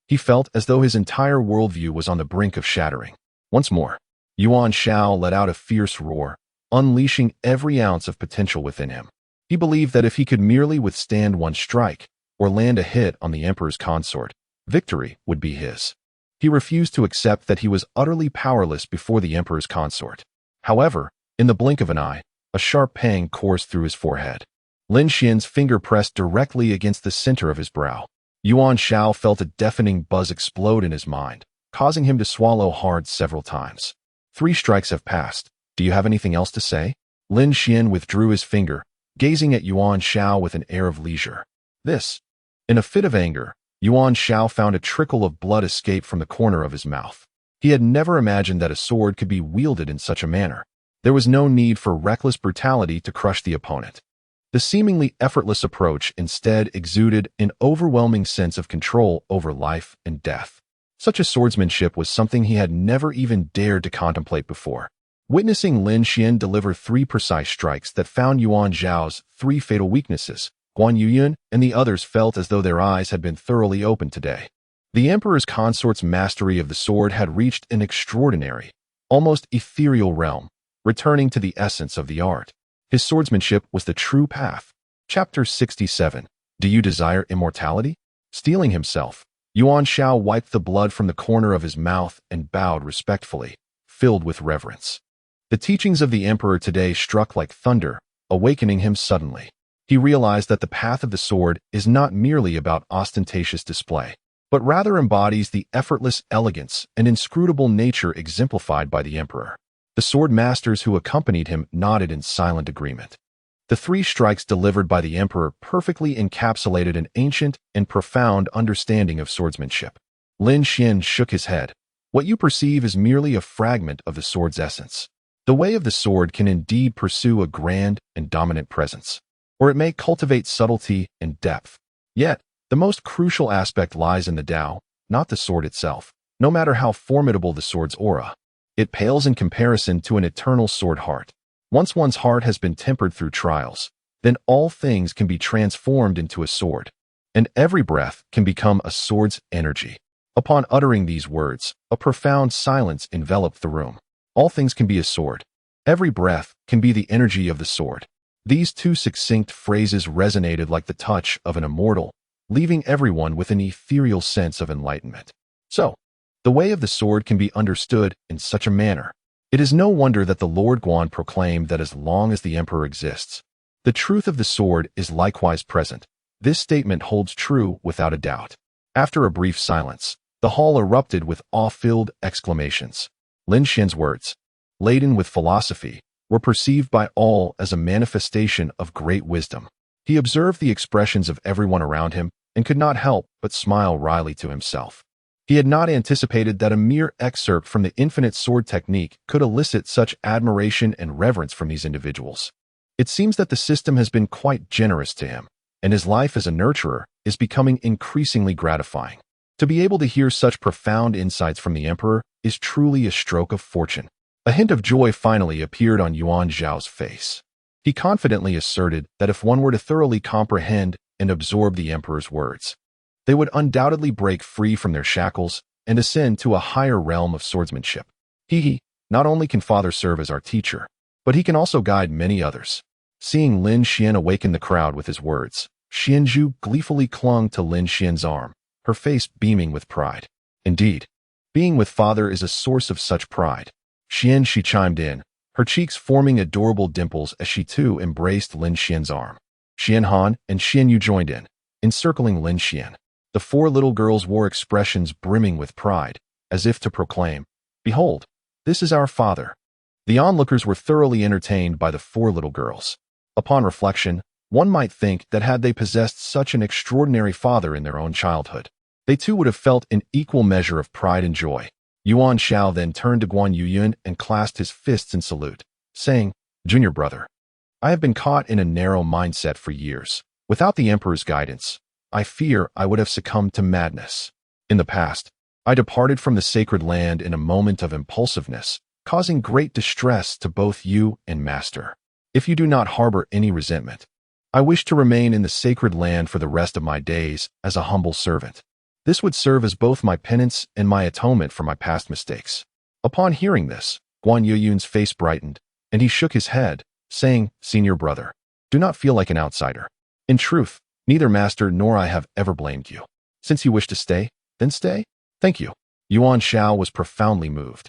He felt as though his entire worldview was on the brink of shattering. Once more, Yuan Shao let out a fierce roar, unleashing every ounce of potential within him. He believed that if he could merely withstand one strike, or land a hit on the Emperor's consort, victory would be his. He refused to accept that he was utterly powerless before the Emperor's consort. However, in the blink of an eye, a sharp pang coursed through his forehead. Lin Xian's finger pressed directly against the center of his brow. Yuan Shao felt a deafening buzz explode in his mind, causing him to swallow hard several times. 3 strikes have passed. Do you have anything else to say? Lin Xian withdrew his finger, gazing at Yuan Shao with an air of leisure. This. In a fit of anger, Yuan Shao found a trickle of blood escape from the corner of his mouth. He had never imagined that a sword could be wielded in such a manner. There was no need for reckless brutality to crush the opponent. The seemingly effortless approach instead exuded an overwhelming sense of control over life and death. Such a swordsmanship was something he had never even dared to contemplate before. Witnessing Lin Xian deliver 3 precise strikes that found Yuan Zhao's 3 fatal weaknesses, Guan Yuyun and the others felt as though their eyes had been thoroughly opened today. The Emperor's consort's mastery of the sword had reached an extraordinary, almost ethereal realm, returning to the essence of the art. His swordsmanship was the true path. Chapter 67. Do you desire immortality? Steeling himself, Yuan Shao wiped the blood from the corner of his mouth and bowed respectfully, filled with reverence. The teachings of the Emperor today struck like thunder, awakening him suddenly. He realized that the path of the sword is not merely about ostentatious display, but rather embodies the effortless elegance and inscrutable nature exemplified by the Emperor. The sword masters who accompanied him nodded in silent agreement. The 3 strikes delivered by the Emperor perfectly encapsulated an ancient and profound understanding of swordsmanship. Lin Xian shook his head. What you perceive is merely a fragment of the sword's essence. The way of the sword can indeed pursue a grand and dominant presence, or it may cultivate subtlety and depth. Yet, the most crucial aspect lies in the Tao, not the sword itself. No matter how formidable the sword's aura, it pales in comparison to an eternal sword heart. Once one's heart has been tempered through trials, then all things can be transformed into a sword, and every breath can become a sword's energy. Upon uttering these words, a profound silence enveloped the room. All things can be a sword. Every breath can be the energy of the sword. These 2 succinct phrases resonated like the touch of an immortal, leaving everyone with an ethereal sense of enlightenment. So, the way of the sword can be understood in such a manner. It is no wonder that the Lord Guan proclaimed that as long as the Emperor exists, the truth of the sword is likewise present. This statement holds true without a doubt. After a brief silence, the hall erupted with awe-filled exclamations. Lin Xian's words, laden with philosophy, were perceived by all as a manifestation of great wisdom. He observed the expressions of everyone around him and could not help but smile wryly to himself. He had not anticipated that a mere excerpt from the infinite sword technique could elicit such admiration and reverence from these individuals. It seems that the system has been quite generous to him, and his life as a nurturer is becoming increasingly gratifying. To be able to hear such profound insights from the Emperor is truly a stroke of fortune. A hint of joy finally appeared on Yuan Zhao's face. He confidently asserted that if one were to thoroughly comprehend and absorb the Emperor's words, they would undoubtedly break free from their shackles and ascend to a higher realm of swordsmanship. Not only can Father serve as our teacher, but he can also guide many others. Seeing Lin Xian awaken the crowd with his words, Xianzhu gleefully clung to Lin Xian's arm, her face beaming with pride. Indeed, being with Father is a source of such pride. Xian, she chimed in, her cheeks forming adorable dimples as she too embraced Lin Xian's arm. Xian Han and Xian Yu joined in, encircling Lin Xian. The 4 little girls wore expressions brimming with pride, as if to proclaim, "Behold, this is our father." The onlookers were thoroughly entertained by the 4 little girls. Upon reflection, one might think that had they possessed such an extraordinary father in their own childhood, they too would have felt an equal measure of pride and joy. Yuan Shao then turned to Guan Yuyun and clasped his fists in salute, saying, "Junior brother, I have been caught in a narrow mindset for years. Without the Emperor's guidance, I fear I would have succumbed to madness. In the past, I departed from the sacred land in a moment of impulsiveness, causing great distress to both you and Master. If you do not harbor any resentment, I wish to remain in the sacred land for the rest of my days as a humble servant. This would serve as both my penance and my atonement for my past mistakes." Upon hearing this, Guan Yuyun's face brightened, and he shook his head, saying, "Senior brother, do not feel like an outsider. In truth, neither Master nor I have ever blamed you. Since you wish to stay, then stay. Thank you." Yuan Shao was profoundly moved.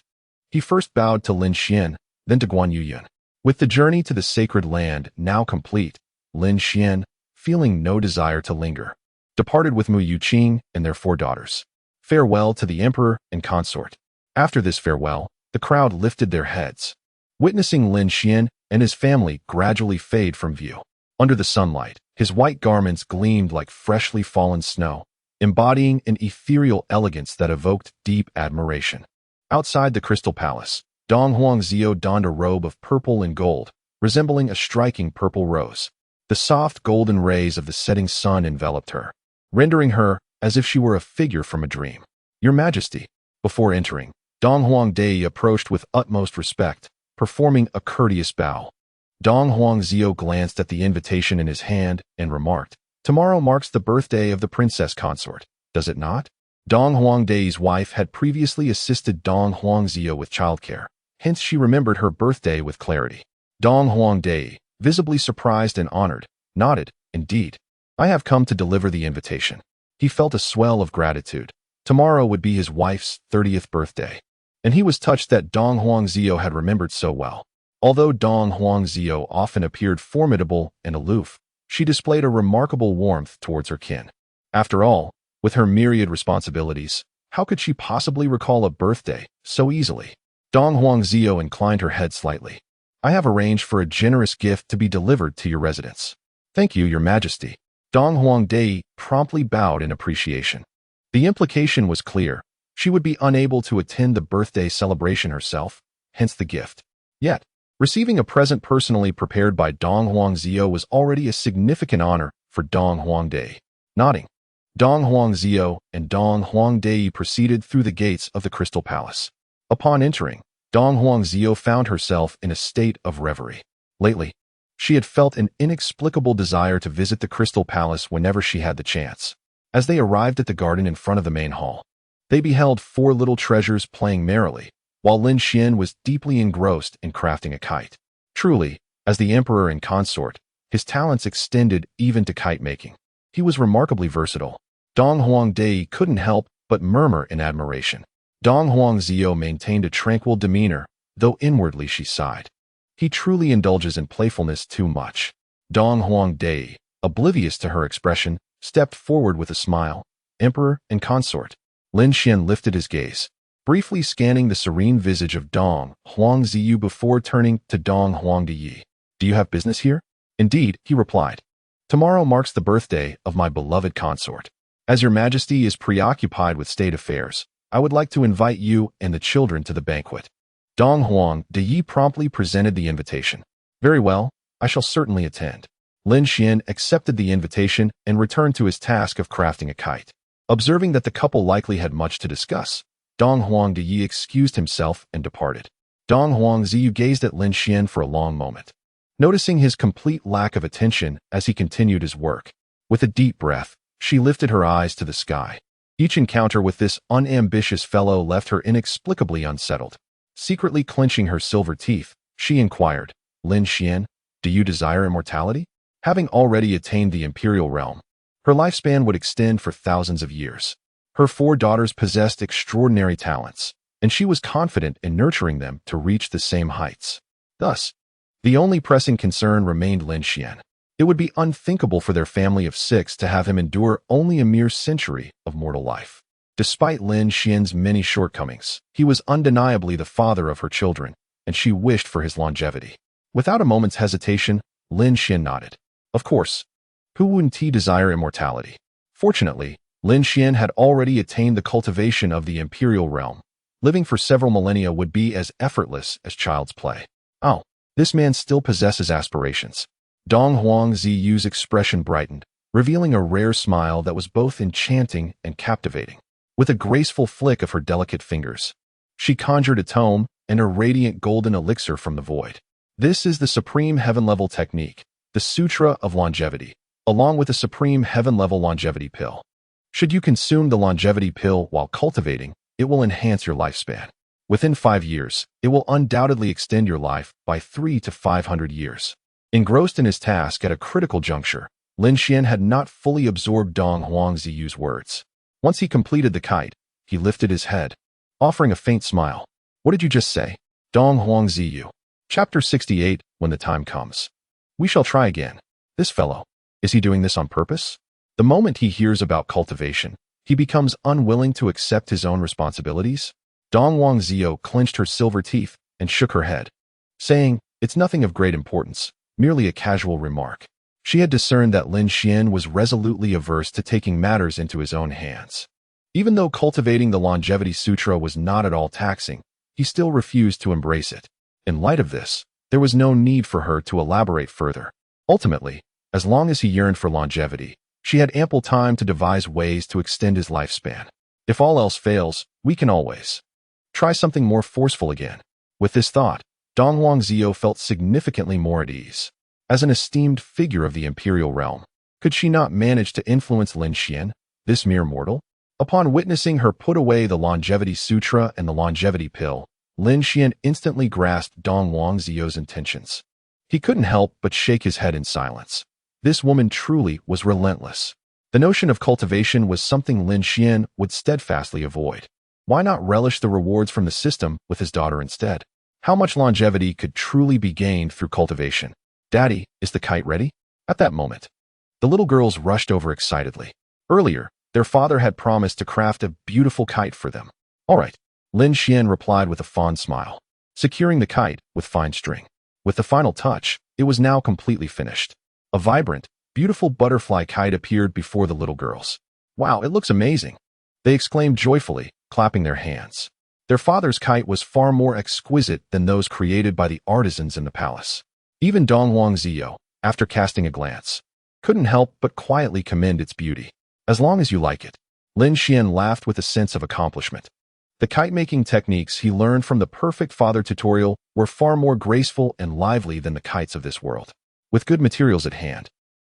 He first bowed to Lin Xian, then to Guan Yuyun. With the journey to the sacred land now complete, Lin Xian, feeling no desire to linger, departed with Mu Yuqing and their 4 daughters. Farewell to the Emperor and consort. After this farewell, the crowd lifted their heads, witnessing Lin Xian and his family gradually fade from view. Under the sunlight, his white garments gleamed like freshly fallen snow, embodying an ethereal elegance that evoked deep admiration. Outside the Crystal Palace, Dong Huangzhou donned a robe of purple and gold, resembling a striking purple rose. The soft golden rays of the setting sun enveloped her, rendering her as if she were a figure from a dream. Your Majesty. Before entering, Dong Huangdi approached with utmost respect, performing a courteous bow. Dong Huangzhou glanced at the invitation in his hand and remarked, "Tomorrow marks the birthday of the princess consort, does it not?" Dong Huangdi's wife had previously assisted Dong Huangzhou with childcare, hence she remembered her birthday with clarity. Dong Huangdi, visibly surprised and honored, nodded, "Indeed, I have come to deliver the invitation." He felt a swell of gratitude. Tomorrow would be his wife's 30th birthday, and he was touched that Dong Huangzhou had remembered so well. Although Dong Huangzhou often appeared formidable and aloof, she displayed a remarkable warmth towards her kin. After all, with her myriad responsibilities, how could she possibly recall a birthday so easily? Dong Huangzhou inclined her head slightly. "I have arranged for a generous gift to be delivered to your residence." "Thank you, Your Majesty." Dong Huangdi promptly bowed in appreciation. The implication was clear. She would be unable to attend the birthday celebration herself, hence the gift. Yet, receiving a present personally prepared by Dong Huangzhou was already a significant honor for Dong Huangdi. Nodding, Dong Huangzhou and Dong Huangdi proceeded through the gates of the Crystal Palace. Upon entering, Dong Huangzhou found herself in a state of reverie. Lately, she had felt an inexplicable desire to visit the Crystal Palace whenever she had the chance. As they arrived at the garden in front of the main hall, they beheld four little treasures playing merrily, while Lin Xian was deeply engrossed in crafting a kite. Truly, as the emperor and consort, his talents extended even to kite making. He was remarkably versatile. Dong Huangdi couldn't help but murmur in admiration. Dong Huangzhou maintained a tranquil demeanor, though inwardly she sighed. He truly indulges in playfulness too much. Dong Huangdi, oblivious to her expression, stepped forward with a smile. "Emperor and consort." Lin Xian lifted his gaze, briefly scanning the serene visage of Dong Huangzhou before turning to Dong Huangdi. "Do you have business here?" "Indeed," he replied. "Tomorrow marks the birthday of my beloved consort. As your Majesty is preoccupied with state affairs, I would like to invite you and the children to the banquet." Dong Huangdi promptly presented the invitation. "Very well, I shall certainly attend." Lin Xian accepted the invitation and returned to his task of crafting a kite. Observing that the couple likely had much to discuss, Dong Huangdi excused himself and departed. Dong Huangzhou gazed at Lin Xian for a long moment, noticing his complete lack of attention as he continued his work. With a deep breath, she lifted her eyes to the sky. Each encounter with this unambitious fellow left her inexplicably unsettled. Secretly clenching her silver teeth, she inquired, "Lin Xian, do you desire immortality?" Having already attained the imperial realm, her lifespan would extend for thousands of years. Her four daughters possessed extraordinary talents, and she was confident in nurturing them to reach the same heights. Thus, the only pressing concern remained Lin Xian. It would be unthinkable for their family of six to have him endure only a mere century of mortal life. Despite Lin Xian's many shortcomings, he was undeniably the father of her children, and she wished for his longevity. Without a moment's hesitation, Lin Xian nodded. Of course, who wouldn't he desire immortality? Fortunately, Lin Xian had already attained the cultivation of the imperial realm. Living for several millennia would be as effortless as child's play. Oh, this man still possesses aspirations. Dong Huangzhou's expression brightened, revealing a rare smile that was both enchanting and captivating. With a graceful flick of her delicate fingers, she conjured a tome and a radiant golden elixir from the void. This is the supreme heaven-level technique, the Sutra of Longevity, along with a supreme heaven-level longevity pill. Should you consume the longevity pill while cultivating, it will enhance your lifespan. Within 5 years, it will undoubtedly extend your life by 300 to 500 years. Engrossed in his task at a critical juncture, Lin Xian had not fully absorbed Dong Huangzhou's words. Once he completed the kite, he lifted his head, offering a faint smile. "What did you just say?" Dong Huangzhou. Chapter 68, When the Time Comes. We shall try again. This fellow, is he doing this on purpose? The moment he hears about cultivation, he becomes unwilling to accept his own responsibilities. Dong Huangzhou clenched her silver teeth and shook her head, saying, "It's nothing of great importance, merely a casual remark." She had discerned that Lin Xian was resolutely averse to taking matters into his own hands. Even though cultivating the Longevity Sutra was not at all taxing, he still refused to embrace it. In light of this, there was no need for her to elaborate further. Ultimately, As long as he yearned for longevity, she had ample time to devise ways to extend his lifespan. If all else fails, we can always try something more forceful again. With this thought, Dong Huangzhou felt significantly more at ease. As an esteemed figure of the imperial realm, could she not manage to influence Lin Xian, this mere mortal? Upon witnessing her put away the longevity sutra and the longevity pill, Lin Xian instantly grasped Dong Huangzhou's intentions. He couldn't help but shake his head in silence. This woman truly was relentless. The notion of cultivation was something Lin Xian would steadfastly avoid. Why not relish the rewards from the system with his daughter instead? How much longevity could truly be gained through cultivation? Daddy, is the kite ready? At that moment, the little girls rushed over excitedly. Earlier, their father had promised to craft a beautiful kite for them. All right, Lin Xian replied with a fond smile, securing the kite with fine string. With the final touch, it was now completely finished. A vibrant, beautiful butterfly kite appeared before the little girls. Wow, it looks amazing! They exclaimed joyfully, clapping their hands. Their father's kite was far more exquisite than those created by the artisans in the palace. Even Dong Huangzhou, after casting a glance, couldn't help but quietly commend its beauty. As long as you like it. Lin Xian laughed with a sense of accomplishment. The kite-making techniques he learned from the Perfect Father tutorial were far more graceful and lively than the kites of this world. With good materials at hand,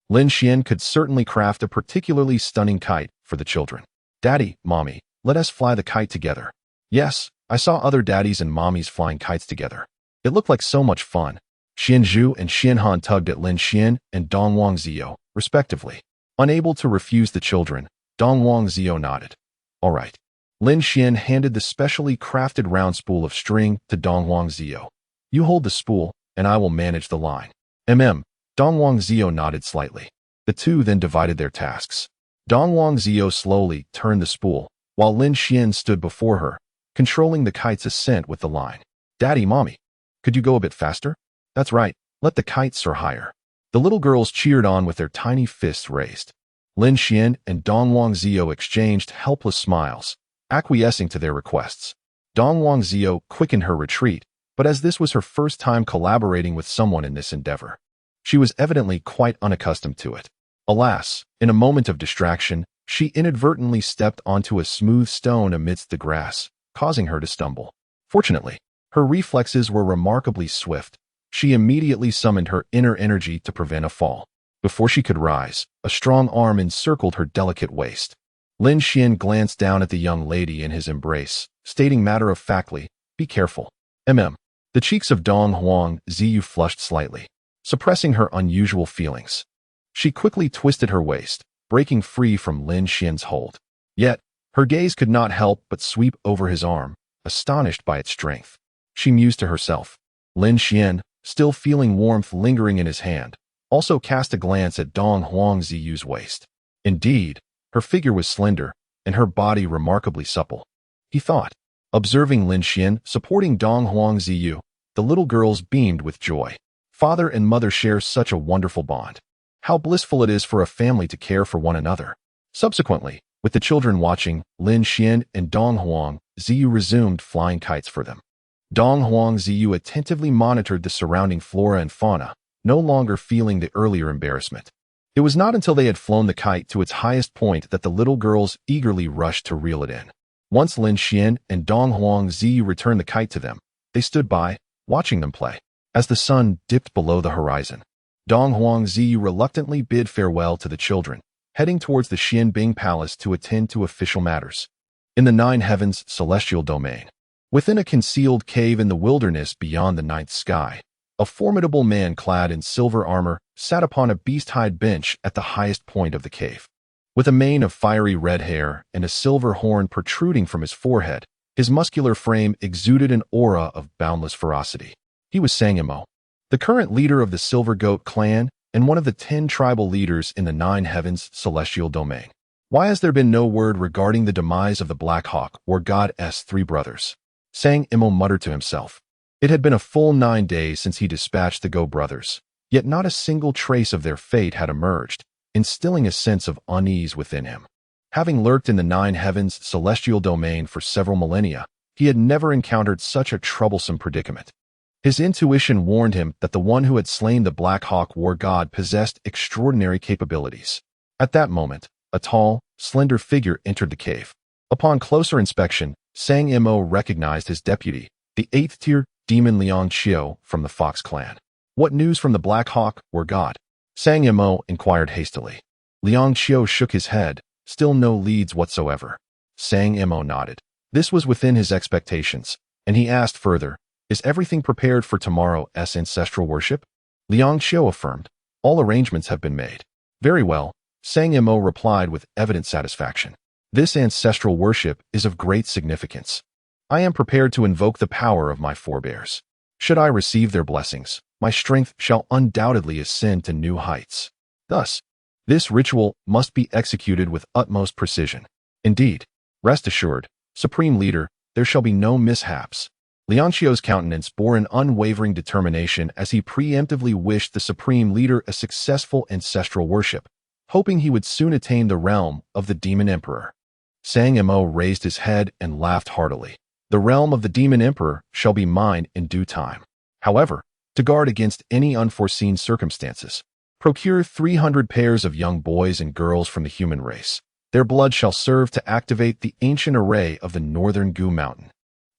Lin Xian could certainly craft a particularly stunning kite for the children. Daddy, Mommy, let us fly the kite together. Yes, I saw other daddies and mommies flying kites together. It looked like so much fun. Xianzhu and Xianhan tugged at Lin Xian and Dong Huangzhou, respectively. Unable to refuse the children, Dong Huangzhou nodded. All right. Lin Xian handed the specially crafted round spool of string to Dong Huangzhou. You hold the spool, and I will manage the line. Dong Huangzhou nodded slightly. The two then divided their tasks. Dong Huangzhou slowly turned the spool, while Lin Xian stood before her, controlling the kite's ascent with the line. Daddy, Mommy, could you go a bit faster? That's right, let the kite soar higher. The little girls cheered on with their tiny fists raised. Lin Xian and Dong Huangzhou exchanged helpless smiles, acquiescing to their requests. Dong Huangzhou quickened her retreat, but as this was her first time collaborating with someone in this endeavor, she was evidently quite unaccustomed to it. Alas, in a moment of distraction, she inadvertently stepped onto a smooth stone amidst the grass, causing her to stumble. Fortunately, her reflexes were remarkably swift. She immediately summoned her inner energy to prevent a fall. Before she could rise, a strong arm encircled her delicate waist. Lin Xian glanced down at the young lady in his embrace, stating matter-of-factly, "Be careful." The cheeks of Dong Huangzhou flushed slightly, suppressing her unusual feelings. She quickly twisted her waist, breaking free from Lin Xian's hold. Yet, her gaze could not help but sweep over his arm, astonished by its strength. She mused to herself. Lin Xian, still feeling warmth lingering in his hand, also cast a glance at Dong Huangzhou's waist. Indeed, her figure was slender, and her body remarkably supple. He thought. Observing Lin Xian supporting Dong Huangzhou, the little girls beamed with joy. Father and mother share such a wonderful bond. How blissful it is for a family to care for one another. Subsequently, with the children watching, Lin Xian and Dong Huangzhou resumed flying kites for them. Dong Huangzhou attentively monitored the surrounding flora and fauna, no longer feeling the earlier embarrassment. It was not until they had flown the kite to its highest point that the little girls eagerly rushed to reel it in. Once Lin Xian and Dong Huangzhou returned the kite to them, they stood by, watching them play. As the sun dipped below the horizon, Dong Huangzhou reluctantly bid farewell to the children, heading towards the Xianbing Palace to attend to official matters. In the Nine Heavens celestial domain, within a concealed cave in the wilderness beyond the ninth sky, a formidable man clad in silver armor sat upon a beast-hide bench at the highest point of the cave. With a mane of fiery red hair and a silver horn protruding from his forehead, his muscular frame exuded an aura of boundless ferocity. He was Sangamo, the current leader of the Silver Goat clan and one of the 10 tribal leaders in the Nine Heavens celestial domain. Why has there been no word regarding the demise of the Black Hawk or God's 3 brothers? Sangamo muttered to himself. It had been a full 9 days since he dispatched the Go brothers, yet not a single trace of their fate had emerged, instilling a sense of unease within him. Having lurked in the Nine Heavens celestial domain for several millennia, he had never encountered such a troublesome predicament. His intuition warned him that the one who had slain the Black Hawk war god possessed extraordinary capabilities. At that moment, a tall, slender figure entered the cave. Upon closer inspection, Sang Mo recognized his deputy, the 8th-tier demon Liang Qiu from the Fox clan. "What news from the Black Hawk war god?" Sang Mo inquired hastily. Liang Qiu shook his head, still no leads whatsoever. Sang Mo nodded. This was within his expectations, and he asked further, "Is everything prepared for tomorrow's ancestral worship?" Liang Qiu affirmed, "All arrangements have been made." "Very well," Sang Mo replied with evident satisfaction. "This ancestral worship is of great significance. I am prepared to invoke the power of my forebears. Should I receive their blessings, my strength shall undoubtedly ascend to new heights. Thus, this ritual must be executed with utmost precision. Indeed, rest assured, Supreme Leader, there shall be no mishaps." Liang Qiu's countenance bore an unwavering determination as he preemptively wished the Supreme Leader a successful ancestral worship, hoping he would soon attain the realm of the Demon Emperor. Sang Mo raised his head and laughed heartily. "The realm of the Demon Emperor shall be mine in due time. However, to guard against any unforeseen circumstances, procure 300 pairs of young boys and girls from the human race. Their blood shall serve to activate the ancient array of the northern Gu Mountain."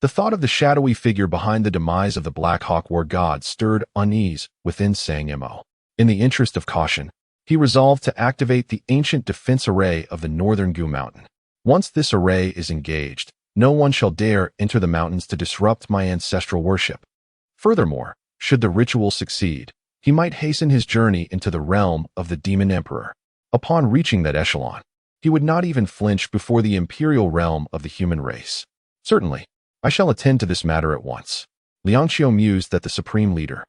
The thought of the shadowy figure behind the demise of the Black Hawk war god stirred unease within Sang Mo. In the interest of caution, he resolved to activate the ancient defense array of the northern Gu Mountain. "Once this array is engaged, no one shall dare enter the mountains to disrupt my ancestral worship." Furthermore, should the ritual succeed, he might hasten his journey into the realm of the Demon Emperor. Upon reaching that echelon, he would not even flinch before the imperial realm of the human race. "Certainly, I shall attend to this matter at once." Liang Qiu mused that the Supreme Leader,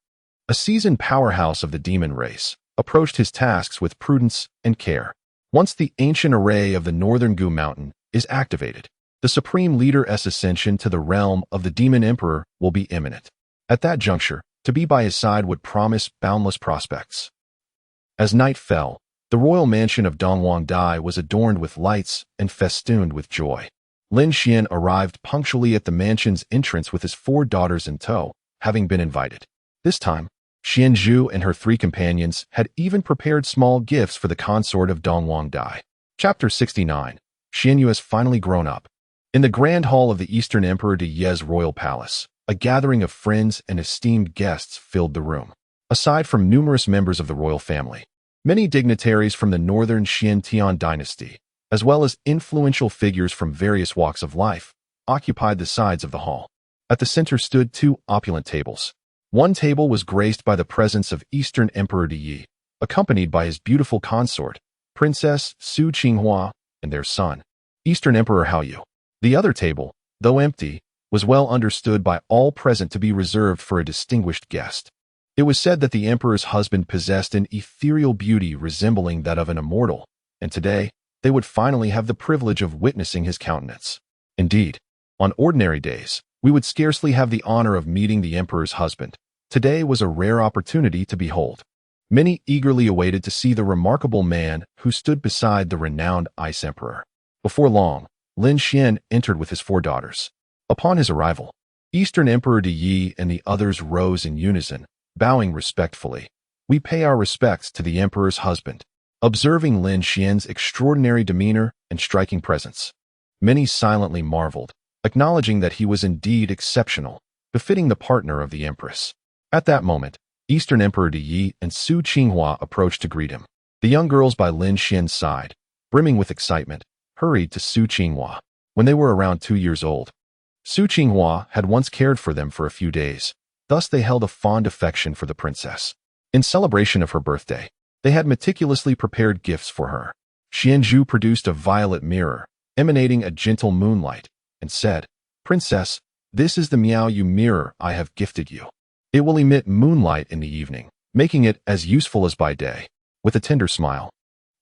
a seasoned powerhouse of the demon race, approached his tasks with prudence and care. Once the ancient array of the northern Gu Mountain is activated, the Supreme Leader's ascension to the realm of the Demon Emperor will be imminent. At that juncture, to be by his side would promise boundless prospects. As night fell, the royal mansion of Dongwang Dai was adorned with lights and festooned with joy. Lin Xian arrived punctually at the mansion's entrance with his 4 daughters in tow, having been invited. This time, Xian Zhu and her 3 companions had even prepared small gifts for the consort of Dongwang Dai. Chapter 69. Xian Yu has finally grown up. In the grand hall of the Eastern Emperor de Ye's royal palace, a gathering of friends and esteemed guests filled the room. Aside from numerous members of the royal family, many dignitaries from the northern Xian Tian dynasty, as well as influential figures from various walks of life, occupied the sides of the hall. At the center stood 2 opulent tables. One table was graced by the presence of Eastern Emperor de Yi, accompanied by his beautiful consort, Princess Su Qinghua, and their son, Eastern Emperor Hao Yu. The other table, though empty, was well understood by all present to be reserved for a distinguished guest. It was said that the emperor's husband possessed an ethereal beauty resembling that of an immortal, and today, they would finally have the privilege of witnessing his countenance. Indeed, on ordinary days, we would scarcely have the honor of meeting the emperor's husband. Today was a rare opportunity to behold. Many eagerly awaited to see the remarkable man who stood beside the renowned Ice Emperor. Before long, Lin Xian entered with his 4 daughters. Upon his arrival, Eastern Emperor de Yi and the others rose in unison, bowing respectfully. "We pay our respects to the emperor's husband." Observing Lin Xian's extraordinary demeanor and striking presence, many silently marveled, acknowledging that he was indeed exceptional, befitting the partner of the Empress. At that moment, Eastern Emperor de Yi and Su Qinghua approached to greet him. The young girls by Lin Xian's side, brimming with excitement, hurried to Su Qinghua. When they were around 2 years old, Su Qinghua had once cared for them for a few days, thus they held a fond affection for the princess. In celebration of her birthday, they had meticulously prepared gifts for her. Xianzhu produced a violet mirror, emanating a gentle moonlight, and said, "Princess, this is the Miao Yu mirror I have gifted you. It will emit moonlight in the evening, making it as useful as by day." With a tender smile,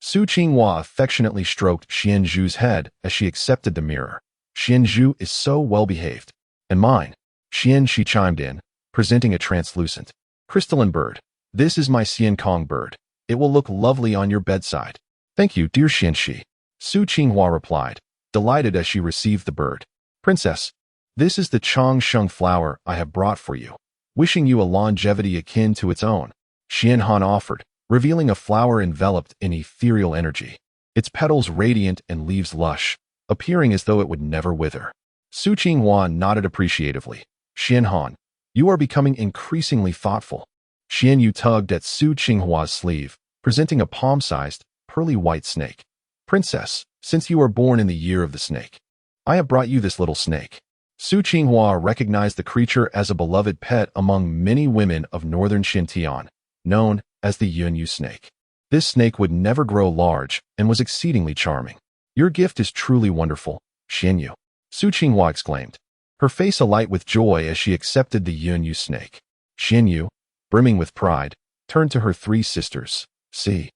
Su Qinghua affectionately stroked Xianzhu's head as she accepted the mirror. "Xianzhu is so well-behaved. And mine," Xianxi chimed in, presenting a translucent, crystalline bird. "This is my Xiankong bird. It will look lovely on your bedside." "Thank you, dear Xianxi," Su Qinghua replied, delighted as she received the bird. "Princess, this is the Changsheng flower I have brought for you. wishing you a longevity akin to its own, Xian Han offered, revealing a flower enveloped in ethereal energy, its petals radiant and leaves lush, appearing as though it would never wither. Su Qinghua nodded appreciatively. Xian Han, you are becoming increasingly thoughtful. Xian Yu tugged at Su Qinghua's sleeve, presenting a palm-sized, pearly white snake. Princess, since you were born in the year of the snake, I have brought you this little snake. Su Qinghua recognized the creature as a beloved pet among many women of northern Xintian, known as the Yunyu snake. This snake would never grow large and was exceedingly charming. Your gift is truly wonderful, Xianyu, Su Qinghua exclaimed, her face alight with joy as she accepted the Yunyu snake. Xianyu, brimming with pride, turned to her three sisters. See,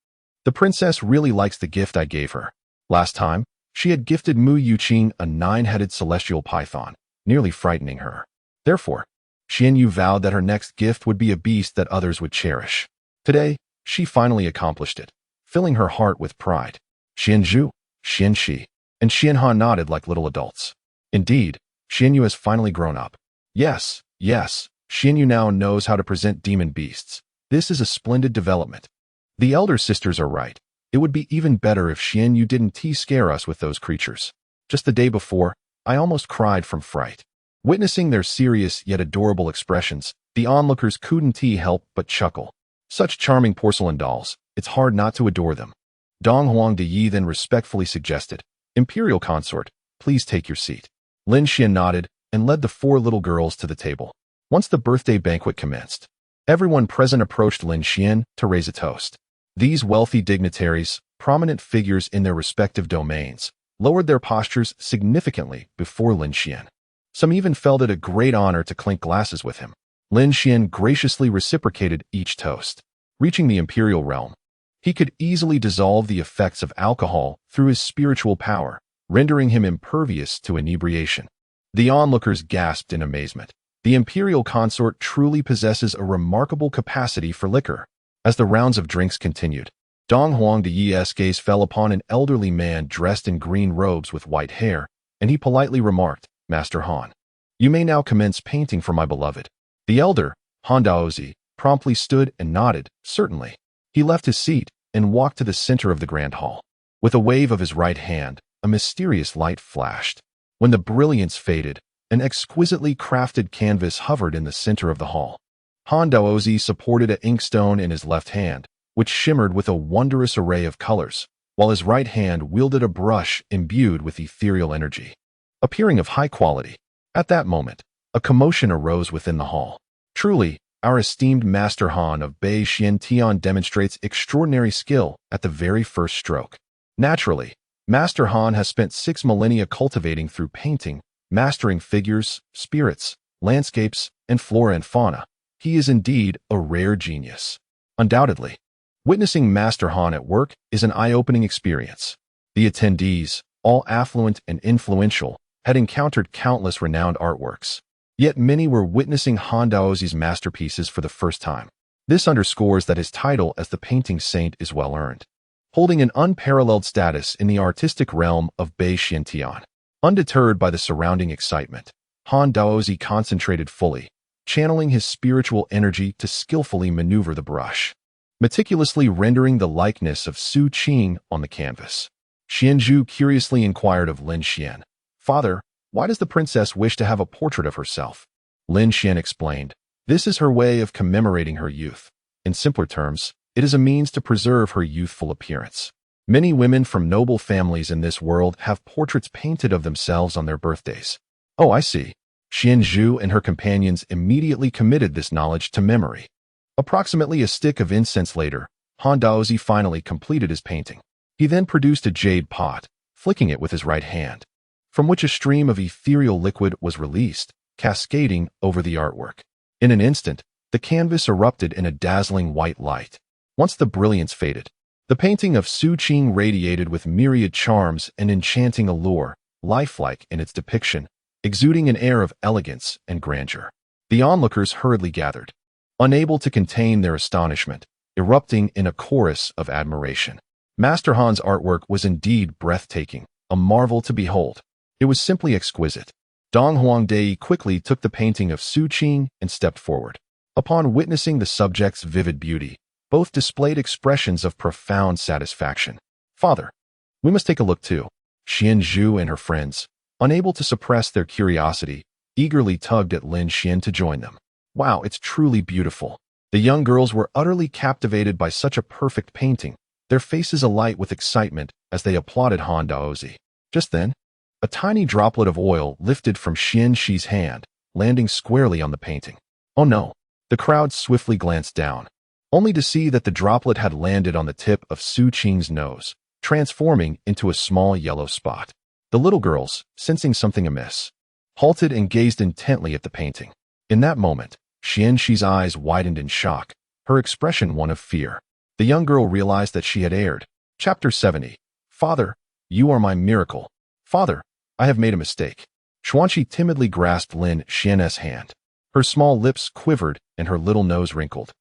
the princess really likes the gift I gave her. Last time, she had gifted Mu Yuqing a 9-headed celestial python, nearly frightening her. Therefore, Xianyu vowed that her next gift would be a beast that others would cherish. Today, she finally accomplished it, filling her heart with pride. Xianzhu, Xianxi, and Xianhan nodded like little adults. Indeed, Xianyu has finally grown up. Yes, Xianyu now knows how to present demon beasts. This is a splendid development. The elder sisters are right. It would be even better if Xianyu didn't scare us with those creatures. Just the day before, I almost cried from fright. Witnessing their serious yet adorable expressions, the onlookers couldn't help but chuckle. Such charming porcelain dolls, it's hard not to adore them. Dong Huangdi then respectfully suggested, Imperial Consort, please take your seat. Lin Xian nodded and led the 4 little girls to the table. Once the birthday banquet commenced, everyone present approached Lin Xian to raise a toast. These wealthy dignitaries, prominent figures in their respective domains, lowered their postures significantly before Lin Xian. Some even felt it a great honor to clink glasses with him. Lin Xian graciously reciprocated each toast. Reaching the imperial realm, he could easily dissolve the effects of alcohol through his spiritual power, rendering him impervious to inebriation. The onlookers gasped in amazement. The imperial consort truly possesses a remarkable capacity for liquor. As the rounds of drinks continued, Dong Huangdi's gaze fell upon an elderly man dressed in green robes with white hair, and he politely remarked, Master Han, you may now commence painting for my beloved. The elder, Han Daozi, promptly stood and nodded, certainly. He left his seat and walked to the center of the grand hall. With a wave of his right hand, a mysterious light flashed. When the brilliance faded, an exquisitely crafted canvas hovered in the center of the hall. Han Daozi supported an inkstone in his left hand, which shimmered with a wondrous array of colors, while his right hand wielded a brush imbued with ethereal energy, appearing of high quality. At that moment, a commotion arose within the hall. Truly, our esteemed Master Han of Bei Xiantian demonstrates extraordinary skill at the very first stroke. Naturally, Master Han has spent 6 millennia cultivating through painting, mastering figures, spirits, landscapes, and flora and fauna. He is indeed a rare genius. Undoubtedly, witnessing Master Han at work is an eye-opening experience. The attendees, all affluent and influential, had encountered countless renowned artworks. Yet many were witnessing Han Daozi's masterpieces for the first time. This underscores that his title as the painting saint is well earned, holding an unparalleled status in the artistic realm of Bei Xiantian. Undeterred by the surrounding excitement, Han Daozi concentrated fully, channeling his spiritual energy to skillfully maneuver the brush, meticulously rendering the likeness of Su Qing on the canvas. Xianzhu curiously inquired of Lin Xian, Father, why does the princess wish to have a portrait of herself? Lin Xian explained, this is her way of commemorating her youth. In simpler terms, it is a means to preserve her youthful appearance. Many women from noble families in this world have portraits painted of themselves on their birthdays. Oh, I see. Xianzhu and her companions immediately committed this knowledge to memory. Approximately a stick of incense later, Han Daozi finally completed his painting. He then produced a jade pot, flicking it with his right hand, from which a stream of ethereal liquid was released, cascading over the artwork. In an instant, the canvas erupted in a dazzling white light. Once the brilliance faded, the painting of Su Qing radiated with myriad charms and enchanting allure, lifelike in its depiction, exuding an air of elegance and grandeur. The onlookers hurriedly gathered, unable to contain their astonishment, erupting in a chorus of admiration. Master Han's artwork was indeed breathtaking, a marvel to behold. It was simply exquisite. Dong Huangdi quickly took the painting of Su Qing and stepped forward. Upon witnessing the subject's vivid beauty, both displayed expressions of profound satisfaction. Father, we must take a look too. Xian Zhu and her friends, unable to suppress their curiosity, eagerly tugged at Lin Xian to join them. Wow, it's truly beautiful. The young girls were utterly captivated by such a perfect painting, their faces alight with excitement as they applauded Han Daozi. Just then, a tiny droplet of oil lifted from Xian Xi's hand, landing squarely on the painting. Oh no! The crowd swiftly glanced down, only to see that the droplet had landed on the tip of Su Qing's nose, transforming into a small yellow spot. The little girls, sensing something amiss, halted and gazed intently at the painting. In that moment, Xian Xi's eyes widened in shock, her expression one of fear. The young girl realized that she had erred. Chapter 70. Father, you are my miracle. Father, I have made a mistake. Xuanqi timidly grasped Lin Xian's hand. Her small lips quivered and her little nose wrinkled.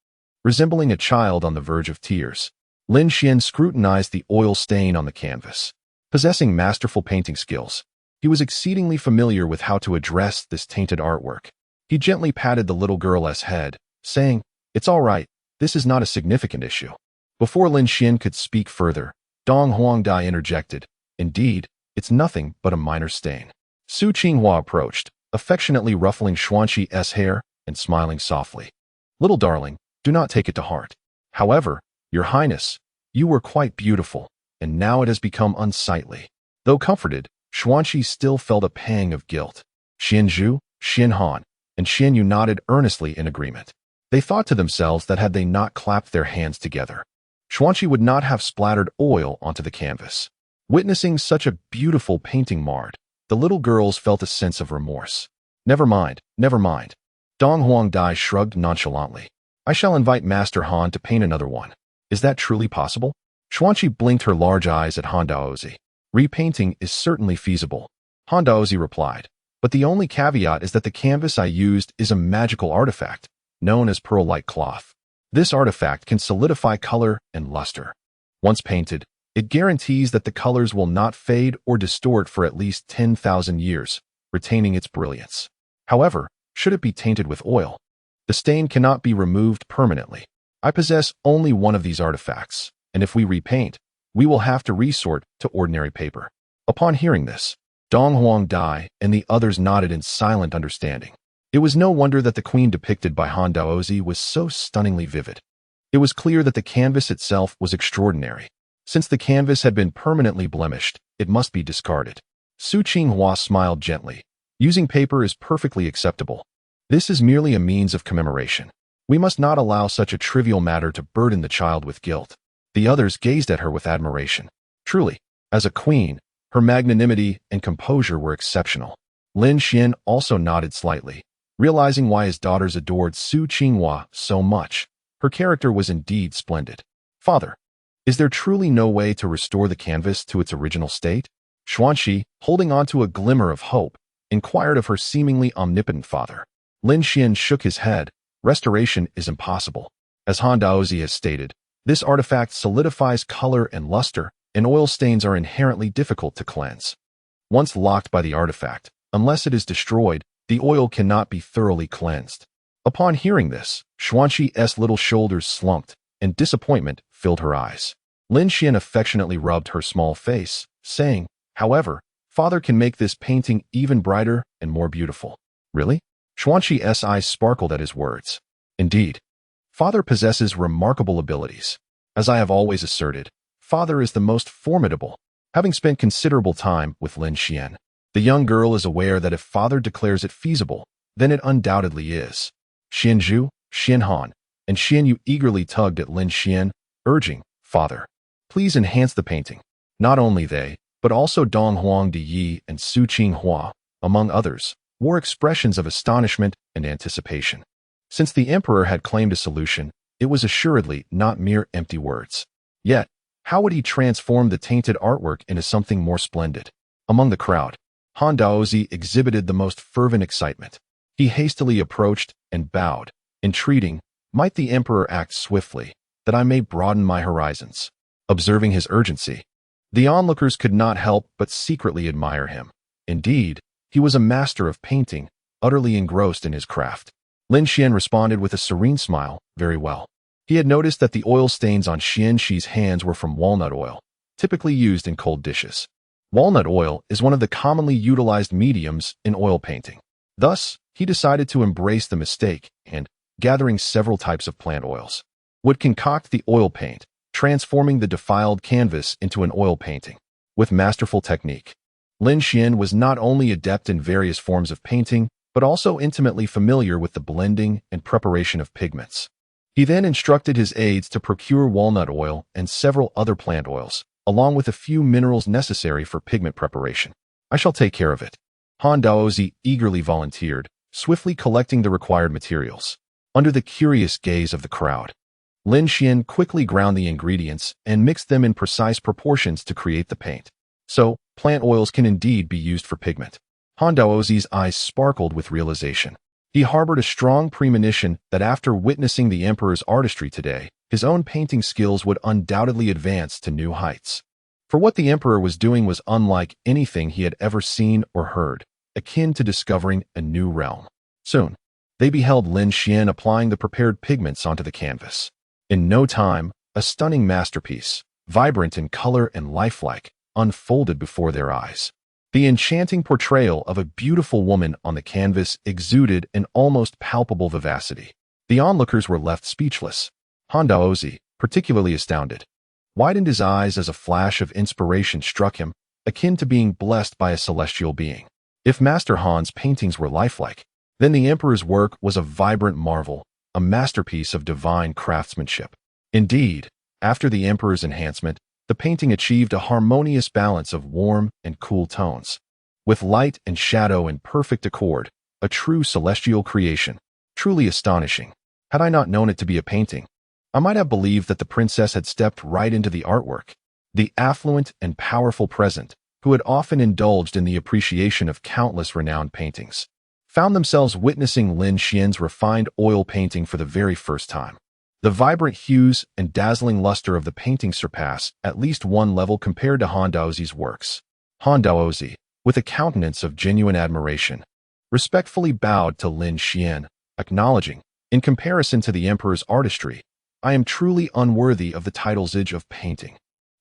Resembling a child on the verge of tears, Lin Xian scrutinized the oil stain on the canvas. Possessing masterful painting skills, he was exceedingly familiar with how to address this tainted artwork. He gently patted the little girl's head, saying, "It's all right, this is not a significant issue." Before Lin Xian could speak further, Dong Huangdai interjected, "Indeed, it's nothing but a minor stain." Su Qinghua approached, affectionately ruffling Xuanqi's hair and smiling softly. "Little darling, do not take it to heart. However, Your Highness, you were quite beautiful, and now it has become unsightly." Though comforted, Xuanqi still felt a pang of guilt. Xian Zhu, Xian Han, and Xian Yu nodded earnestly in agreement. They thought to themselves that had they not clapped their hands together, Xuanqi would not have splattered oil onto the canvas. Witnessing such a beautiful painting marred, the little girls felt a sense of remorse. Never mind, never mind. Dong Huangdai shrugged nonchalantly. "I shall invite Master Han to paint another one." "Is that truly possible?" Xuanqi blinked her large eyes at Han Daozi. "Repainting is certainly feasible," Han Daozi replied, "but the only caveat is that the canvas I used is a magical artifact, known as pearl-like cloth. This artifact can solidify color and luster. Once painted, it guarantees that the colors will not fade or distort for at least 10,000 years, retaining its brilliance. However, should it be tainted with oil, the stain cannot be removed permanently. I possess only one of these artifacts, and if we repaint, we will have to resort to ordinary paper." Upon hearing this, Dong Huangdai and the others nodded in silent understanding. It was no wonder that the queen depicted by Han Daozi was so stunningly vivid. It was clear that the canvas itself was extraordinary. Since the canvas had been permanently blemished, it must be discarded. Su Qinghua smiled gently. "Using paper is perfectly acceptable. This is merely a means of commemoration. We must not allow such a trivial matter to burden the child with guilt." The others gazed at her with admiration. Truly, as a queen, her magnanimity and composure were exceptional. Lin Xian also nodded slightly, realizing why his daughters adored Su Qinghua so much. Her character was indeed splendid. "Father, is there truly no way to restore the canvas to its original state?" Xuanqi, holding on to a glimmer of hope, inquired of her seemingly omnipotent father. Lin Xian shook his head. "Restoration is impossible. As Han Daozi has stated, this artifact solidifies color and luster, and oil stains are inherently difficult to cleanse. Once locked by the artifact, unless it is destroyed, the oil cannot be thoroughly cleansed." Upon hearing this, Xuanqi's little shoulders slumped, and disappointment filled her eyes. Lin Xian affectionately rubbed her small face, saying, "However, Father can make this painting even brighter and more beautiful." "Really?" Xuanqi's eyes sparkled at his words. "Indeed. Father possesses remarkable abilities. As I have always asserted, Father is the most formidable." Having spent considerable time with Lin Xian, the young girl is aware that if Father declares it feasible, then it undoubtedly is. Xian Zhu, Xian Han, and Xian Yu eagerly tugged at Lin Xian, urging, "Father, please enhance the painting." Not only they, but also Dong Huangdi and Su Qinghua, among others, wore expressions of astonishment and anticipation. Since the emperor had claimed a solution, it was assuredly not mere empty words. Yet, how would he transform the tainted artwork into something more splendid? Among the crowd, Han Daozi exhibited the most fervent excitement. He hastily approached and bowed, entreating, "Might the emperor act swiftly, that I may broaden my horizons?" Observing his urgency, the onlookers could not help but secretly admire him. Indeed, he was a master of painting, utterly engrossed in his craft. Lin Xian responded with a serene smile, very well. He had noticed that the oil stains on Xian Shi's hands were from walnut oil, typically used in cold dishes. Walnut oil is one of the commonly utilized mediums in oil painting. Thus, he decided to embrace the mistake and, gathering several types of plant oils, would concoct the oil paint, transforming the defiled canvas into an oil painting. With masterful technique, Lin Xian was not only adept in various forms of painting, but also intimately familiar with the blending and preparation of pigments. He then instructed his aides to procure walnut oil and several other plant oils, along with a few minerals necessary for pigment preparation. I shall take care of it. Han Daozi eagerly volunteered, swiftly collecting the required materials. Under the curious gaze of the crowd, Lin Xian quickly ground the ingredients and mixed them in precise proportions to create the paint. So, plant oils can indeed be used for pigment. Han Daozi's eyes sparkled with realization. He harbored a strong premonition that after witnessing the emperor's artistry today, his own painting skills would undoubtedly advance to new heights. For what the emperor was doing was unlike anything he had ever seen or heard, akin to discovering a new realm. Soon, they beheld Lin Xian applying the prepared pigments onto the canvas. In no time, a stunning masterpiece, vibrant in color and lifelike, unfolded before their eyes. The enchanting portrayal of a beautiful woman on the canvas exuded an almost palpable vivacity. The onlookers were left speechless. Han Daozi, particularly astounded, widened his eyes as a flash of inspiration struck him, akin to being blessed by a celestial being. If Master Han's paintings were lifelike, then the emperor's work was a vibrant marvel, a masterpiece of divine craftsmanship. Indeed, after the emperor's enhancement, the painting achieved a harmonious balance of warm and cool tones. With light and shadow in perfect accord, a true celestial creation, truly astonishing. Had I not known it to be a painting, I might have believed that the princess had stepped right into the artwork. The affluent and powerful peasant, who had often indulged in the appreciation of countless renowned paintings, found themselves witnessing Lin Xian's refined oil painting for the very first time. The vibrant hues and dazzling luster of the painting surpass at least one level compared to Han Daozi's works. Han Daozi, with a countenance of genuine admiration, respectfully bowed to Lin Xian, acknowledging, in comparison to the emperor's artistry, I am truly unworthy of the title Zige of painting.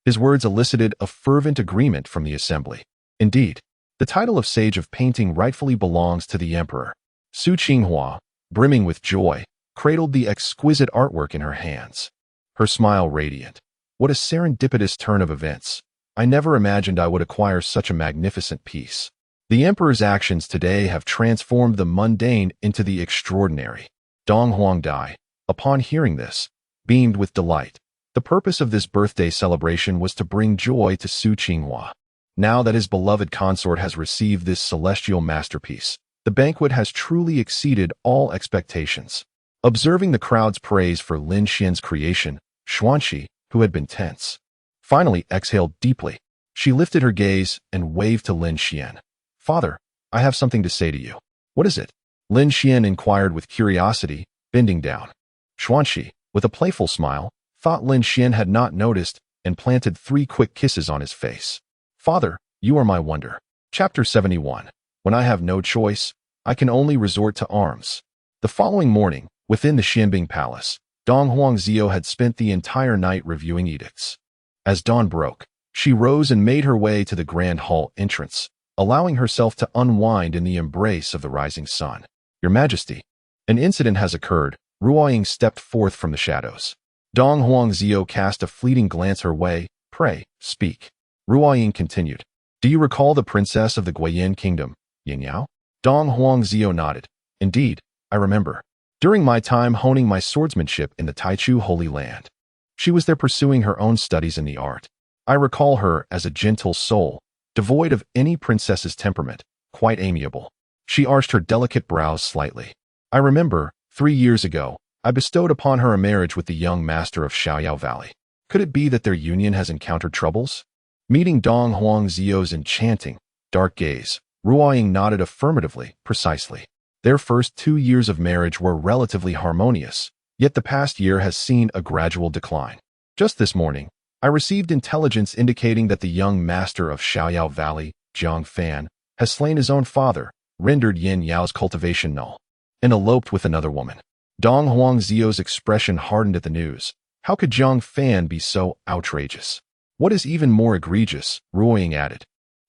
His words elicited a fervent agreement from the assembly. Indeed, the title of Sage of Painting rightfully belongs to the emperor. Su Qinghua, brimming with joy, cradled the exquisite artwork in her hands. Her smile radiant. What a serendipitous turn of events. I never imagined I would acquire such a magnificent piece. The emperor's actions today have transformed the mundane into the extraordinary. Dong Huangdai, upon hearing this, beamed with delight. The purpose of this birthday celebration was to bring joy to Su Qinghua. Now that his beloved consort has received this celestial masterpiece, the banquet has truly exceeded all expectations. Observing the crowd's praise for Lin Xian's creation, Xuanxi, who had been tense, finally exhaled deeply. She lifted her gaze and waved to Lin Xian. Father, I have something to say to you. What is it? Lin Xian inquired with curiosity, bending down. Xuanxi, with a playful smile, thought Lin Xian had not noticed and planted 3 quick kisses on his face. Father, you are my wonder. Chapter 71. When I have no choice, I can only resort to arms. The following morning, within the Xianbing Palace, Dong Huangzhou had spent the entire night reviewing edicts. As dawn broke, she rose and made her way to the grand hall entrance, allowing herself to unwind in the embrace of the rising sun. Your Majesty, an incident has occurred. Ruoying stepped forth from the shadows. Dong Huangzhou cast a fleeting glance her way. Pray, speak. Ruoying continued. Do you recall the princess of the Guiyan kingdom, Yin Yao? Dong Huangzhou nodded. Indeed, I remember. During my time honing my swordsmanship in the Taichu Holy Land, she was there pursuing her own studies in the art. I recall her as a gentle soul, devoid of any princess's temperament, quite amiable. She arched her delicate brows slightly. I remember, 3 years ago, I bestowed upon her a marriage with the young master of Xiaoyao Valley. Could it be that their union has encountered troubles? Meeting Dong Huangzhou's enchanting, dark gaze, Ruoying nodded affirmatively, precisely. Their first 2 years of marriage were relatively harmonious, yet the past year has seen a gradual decline. Just this morning, I received intelligence indicating that the young master of Xiaoyao Valley, Jiang Fan, has slain his own father, rendered Yin Yao's cultivation null. and eloped with another woman. Dong Huangzio's expression hardened at the news. How could Zhang Fan be so outrageous? What is even more egregious, Ruoying added,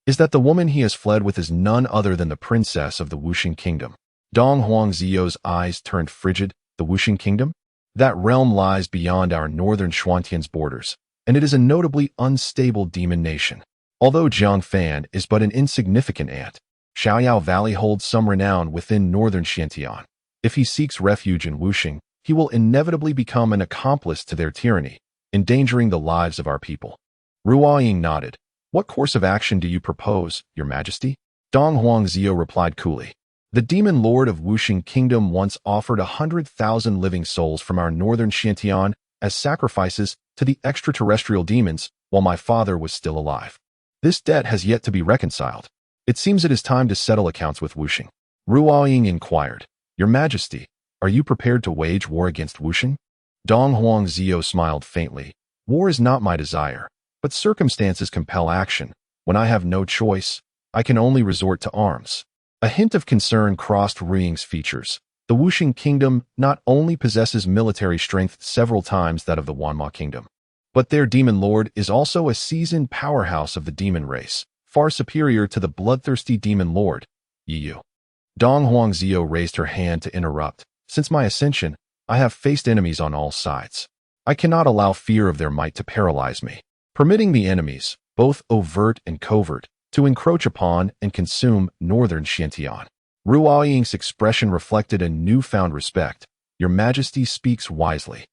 is that the woman he has fled with is none other than the princess of the Wuxing Kingdom. Dong Huangzio's eyes turned frigid. The Wuxing Kingdom? That realm lies beyond our northern Xuantian's borders, and it is a notably unstable demon nation. Although Zhang Fan is but an insignificant ant, Xiaoyao Valley holds some renown within northern Xiantian. If he seeks refuge in Wuxing, he will inevitably become an accomplice to their tyranny, endangering the lives of our people. Ruoying nodded. What course of action do you propose, Your Majesty? Dong Huangzio replied coolly. The demon lord of Wuxing Kingdom once offered 100,000 living souls from our northern Xiantian as sacrifices to the extraterrestrial demons while my father was still alive. This debt has yet to be reconciled. It seems it is time to settle accounts with Wuxing. Ruoying inquired, Your Majesty, are you prepared to wage war against Wuxing? Dong Huangzio smiled faintly. War is not my desire, but circumstances compel action. When I have no choice, I can only resort to arms. A hint of concern crossed Ruoying's features. The Wuxing Kingdom not only possesses military strength several times that of the Wanma Kingdom, but their demon lord is also a seasoned powerhouse of the demon race, far superior to the bloodthirsty demon lord, Yu. Dong Huangzio raised her hand to interrupt. Since my ascension, I have faced enemies on all sides. I cannot allow fear of their might to paralyze me. Permitting the enemies, both overt and covert, to encroach upon and consume northern Xiantian. Ruoying's expression reflected a newfound respect. Your Majesty speaks wisely.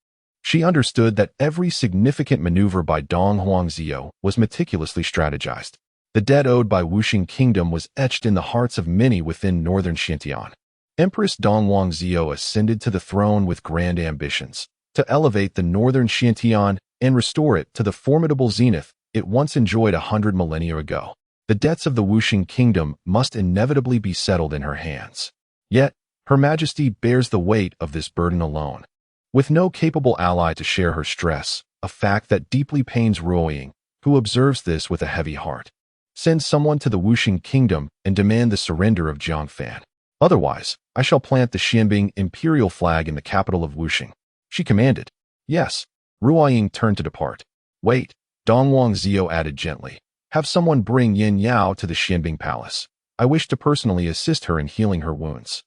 She understood that every significant maneuver by Dong Huangzio was meticulously strategized. The debt owed by Wuxing Kingdom was etched in the hearts of many within northern Xiantian. Empress Dong Huangzio ascended to the throne with grand ambitions, to elevate the northern Xiantian and restore it to the formidable zenith it once enjoyed 100 millennia ago. The debts of the Wuxing Kingdom must inevitably be settled in her hands. Yet, Her Majesty bears the weight of this burden alone, with no capable ally to share her stress, a fact that deeply pains Ruoying, who observes this with a heavy heart. Send someone to the Wuxing Kingdom and demand the surrender of Zhang Fan. Otherwise, I shall plant the Xianbing imperial flag in the capital of Wuxing. She commanded. Yes. Ruoying turned to depart. Wait, Dong Huangzio added gently. Have someone bring Yin Yao to the Xianbing Palace. I wish to personally assist her in healing her wounds.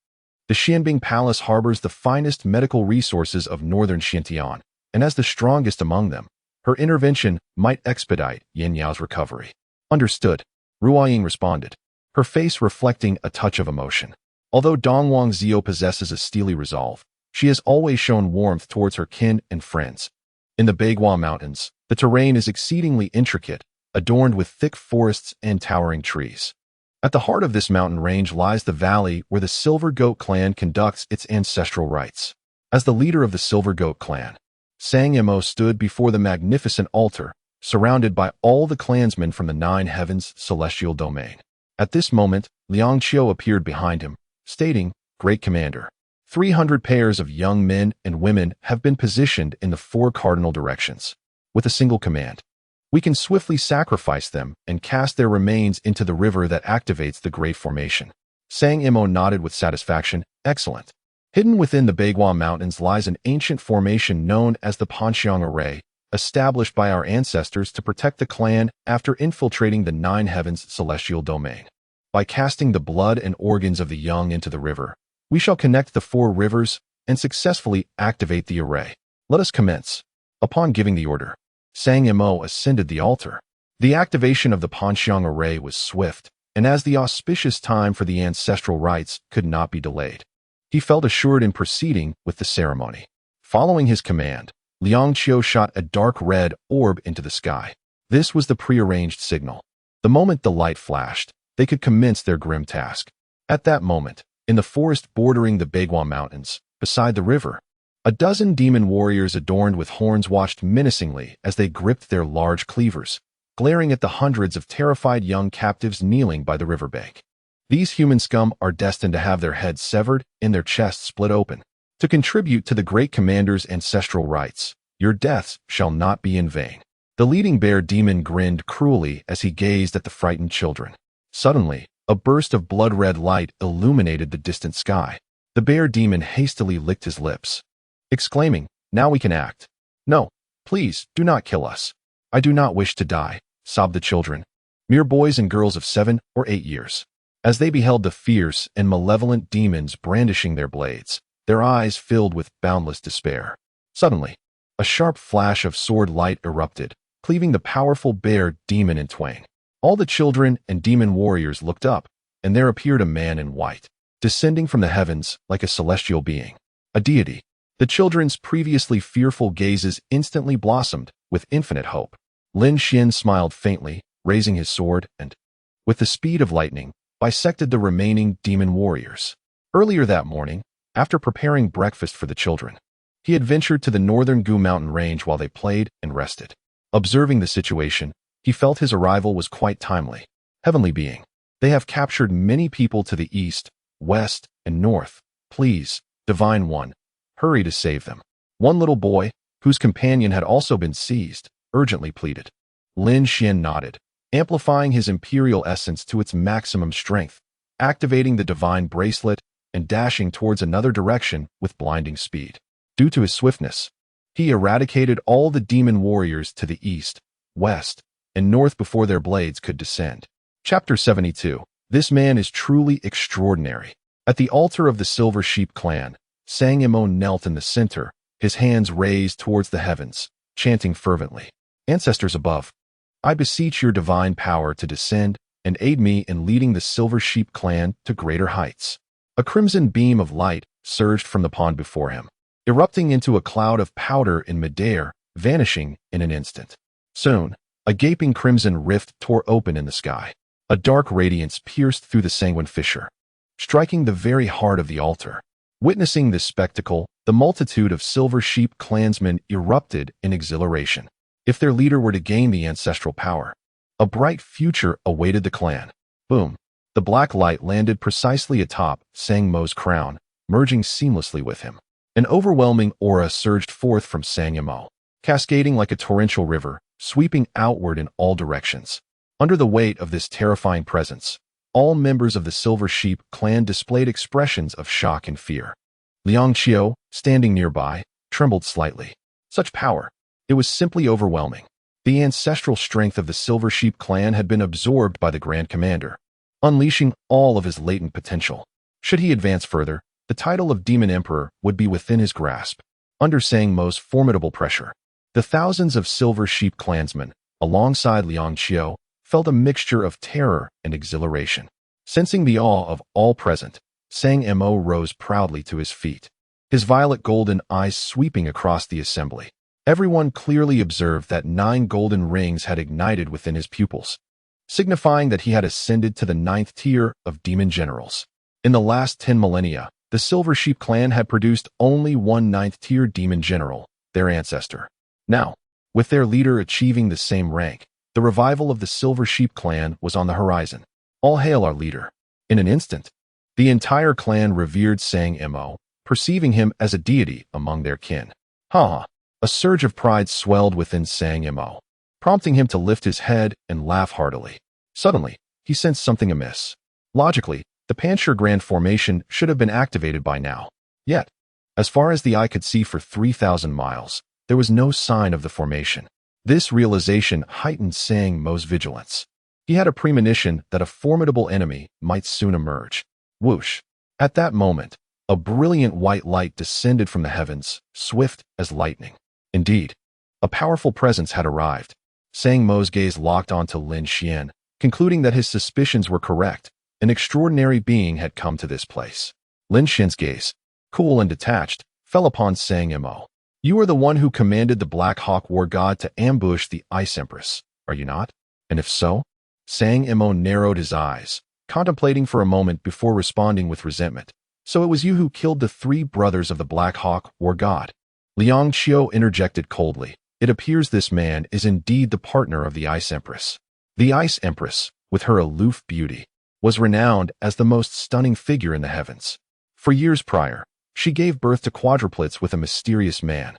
The Xianbing Palace harbors the finest medical resources of northern Xiantian, and as the strongest among them, her intervention might expedite Yin Yao's recovery. Understood, Ruoying responded, her face reflecting a touch of emotion. Although Dong Huangzio possesses a steely resolve, she has always shown warmth towards her kin and friends. In the Beigua Mountains, the terrain is exceedingly intricate, adorned with thick forests and towering trees. At the heart of this mountain range lies the valley where the Silver Goat clan conducts its ancestral rites. As the leader of the Silver Goat clan, Sang Imo stood before the magnificent altar, surrounded by all the clansmen from the Nine Heavens celestial domain. At this moment, Liang Qiu appeared behind him, stating, Great Commander, 300 pairs of young men and women have been positioned in the 4 cardinal directions. With a single command, we can swiftly sacrifice them and cast their remains into the river that activates the Great Formation. Sang Imo nodded with satisfaction. Excellent. Hidden within the Beigua Mountains lies an ancient formation known as the Panxiang Array, established by our ancestors to protect the clan after infiltrating the Nine Heavens celestial domain. By casting the blood and organs of the young into the river, we shall connect the 4 rivers and successfully activate the array. Let us commence. Upon giving the order, Sang Imo ascended the altar. The activation of the Panxiang Array was swift, and as the auspicious time for the ancestral rites could not be delayed, he felt assured in proceeding with the ceremony. Following his command, Liang Qiu shot a dark red orb into the sky. This was the prearranged signal. The moment the light flashed, they could commence their grim task. At that moment, in the forest bordering the Beigua Mountains, beside the river, a dozen demon warriors adorned with horns watched menacingly as they gripped their large cleavers, glaring at the hundreds of terrified young captives kneeling by the riverbank. These human scum are destined to have their heads severed and their chests split open. To contribute to the great commander's ancestral rites, your deaths shall not be in vain. The leading bear demon grinned cruelly as he gazed at the frightened children. Suddenly, a burst of blood-red light illuminated the distant sky. The bear demon hastily licked his lips, exclaiming, "Now we can act." "No, please, do not kill us. I do not wish to die," sobbed the children, mere boys and girls of 7 or 8 years. As they beheld the fierce and malevolent demons brandishing their blades, their eyes filled with boundless despair. Suddenly, a sharp flash of sword light erupted, cleaving the powerful bear demon in twain. All the children and demon warriors looked up, and there appeared a man in white, descending from the heavens like a celestial being, a deity. The children's previously fearful gazes instantly blossomed with infinite hope. Lin Xian smiled faintly, raising his sword, and, with the speed of lightning, bisected the remaining demon warriors. Earlier that morning, after preparing breakfast for the children, he had ventured to the northern Gu mountain range while they played and rested. Observing the situation, he felt his arrival was quite timely. Heavenly being, they have captured many people to the east, west, and north. Please, Divine One, hurry to save them. One little boy, whose companion had also been seized, urgently pleaded. Lin Xian nodded, amplifying his imperial essence to its maximum strength, activating the divine bracelet and dashing towards another direction with blinding speed. Due to his swiftness, he eradicated all the demon warriors to the east, west, and north before their blades could descend. Chapter 72. This man is truly extraordinary. At the altar of the Silver Sheep clan, Sang Imo knelt in the center, his hands raised towards the heavens, chanting fervently, "Ancestors above, I beseech your divine power to descend and aid me in leading the Silver Sheep clan to greater heights." A crimson beam of light surged from the pond before him, erupting into a cloud of powder in midair, vanishing in an instant. Soon, a gaping crimson rift tore open in the sky. A dark radiance pierced through the sanguine fissure, striking the very heart of the altar. Witnessing this spectacle, the multitude of Silver Sheep clansmen erupted in exhilaration. If their leader were to gain the ancestral power, a bright future awaited the clan. Boom! The black light landed precisely atop Sang Mo's crown, merging seamlessly with him. An overwhelming aura surged forth from Sang Mo, cascading like a torrential river, sweeping outward in all directions. Under the weight of this terrifying presence, all members of the Silver Sheep clan displayed expressions of shock and fear. Liang Qiu, standing nearby, trembled slightly. Such power! It was simply overwhelming. The ancestral strength of the Silver Sheep clan had been absorbed by the Grand Commander, unleashing all of his latent potential. Should he advance further, the title of Demon Emperor would be within his grasp. Under Sang Mo's formidable pressure, the thousands of Silver Sheep clansmen, alongside Liang Qiu, felt a mixture of terror and exhilaration. Sensing the awe of all present, Sang Mo rose proudly to his feet, his violet golden eyes sweeping across the assembly. Everyone clearly observed that 9 golden rings had ignited within his pupils, signifying that he had ascended to the 9th tier of demon generals. In the last 10 millennia, the Silver Sheep clan had produced only one 9th tier demon general, their ancestor. Now, with their leader achieving the same rank, the revival of the Silver Sheep clan was on the horizon. All hail our leader. In an instant, the entire clan revered Sang Mo, perceiving him as a deity among their kin. Ha! A surge of pride swelled within Sang Mo, prompting him to lift his head and laugh heartily. Suddenly, he sensed something amiss. Logically, the Panchir Grand Formation should have been activated by now. Yet, as far as the eye could see for 3,000 miles, there was no sign of the formation. This realization heightened Sang Mo's vigilance. He had a premonition that a formidable enemy might soon emerge. Whoosh! At that moment, a brilliant white light descended from the heavens, swift as lightning. Indeed, a powerful presence had arrived. Sang Mo's gaze locked onto Lin Xian, concluding that his suspicions were correct. An extraordinary being had come to this place. Lin Xian's gaze, cool and detached, fell upon Sang Mo. "You are the one who commanded the Black Hawk War God to ambush the Ice Empress, are you not? And if so?" Sang Mo narrowed his eyes, contemplating for a moment before responding with resentment. "So it was you who killed the 3 brothers of the Black Hawk War God?" Liang Qiu interjected coldly. "It appears this man is indeed the partner of the Ice Empress." The Ice Empress, with her aloof beauty, was renowned as the most stunning figure in the heavens. For years prior, she gave birth to quadruplets with a mysterious man,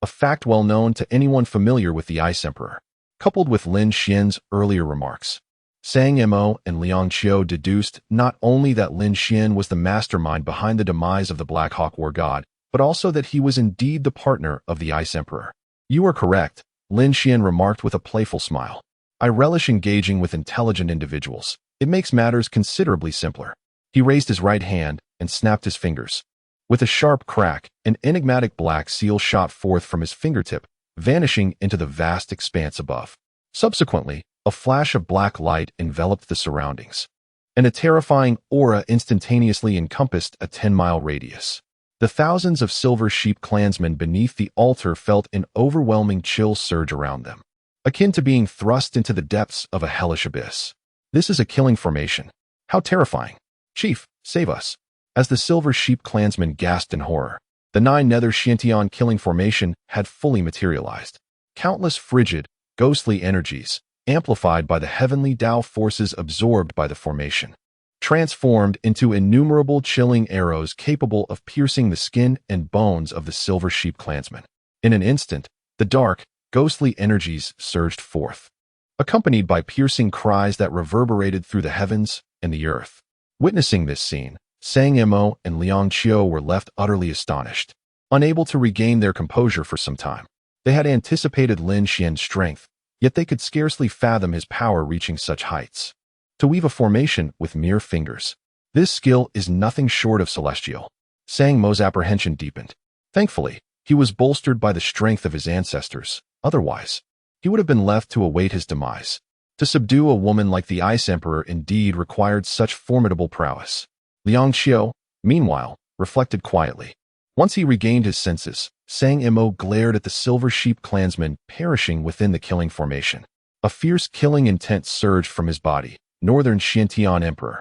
a fact well known to anyone familiar with the Ice Emperor. Coupled with Lin Xian's earlier remarks, Sang Mo and Liang Qiu deduced not only that Lin Xian was the mastermind behind the demise of the Black Hawk War God, but also that he was indeed the partner of the Ice Emperor. You are correct, Lin Xian remarked with a playful smile. I relish engaging with intelligent individuals. It makes matters considerably simpler. He raised his right hand and snapped his fingers. With a sharp crack, an enigmatic black seal shot forth from his fingertip, vanishing into the vast expanse above. Subsequently, a flash of black light enveloped the surroundings, and a terrifying aura instantaneously encompassed a 10-mile radius. The thousands of Silver Sheep clansmen beneath the altar felt an overwhelming chill surge around them, akin to being thrust into the depths of a hellish abyss. This is a killing formation. How terrifying. Chief, save us. As the Silver Sheep clansmen gasped in horror, the 9 Nether Xiantian killing formation had fully materialized. Countless frigid, ghostly energies, amplified by the heavenly Tao forces absorbed by the formation, transformed into innumerable chilling arrows capable of piercing the skin and bones of the Silver Sheep clansmen. In an instant, the dark, ghostly energies surged forth, accompanied by piercing cries that reverberated through the heavens and the earth. Witnessing this scene, Sang Mo and Liang Qiu were left utterly astonished, unable to regain their composure for some time. They had anticipated Lin Xian's strength, yet they could scarcely fathom his power reaching such heights. To weave a formation with mere fingers, this skill is nothing short of celestial. Sang Mo's apprehension deepened. Thankfully, he was bolstered by the strength of his ancestors. Otherwise, he would have been left to await his demise. To subdue a woman like the Ice Emperor indeed required such formidable prowess. Liang Qiu, meanwhile, reflected quietly. Once he regained his senses, Sang Mo glared at the Silver Sheep clansmen perishing within the killing formation. A fierce killing intent surged from his body. Northern Xiantian Emperor.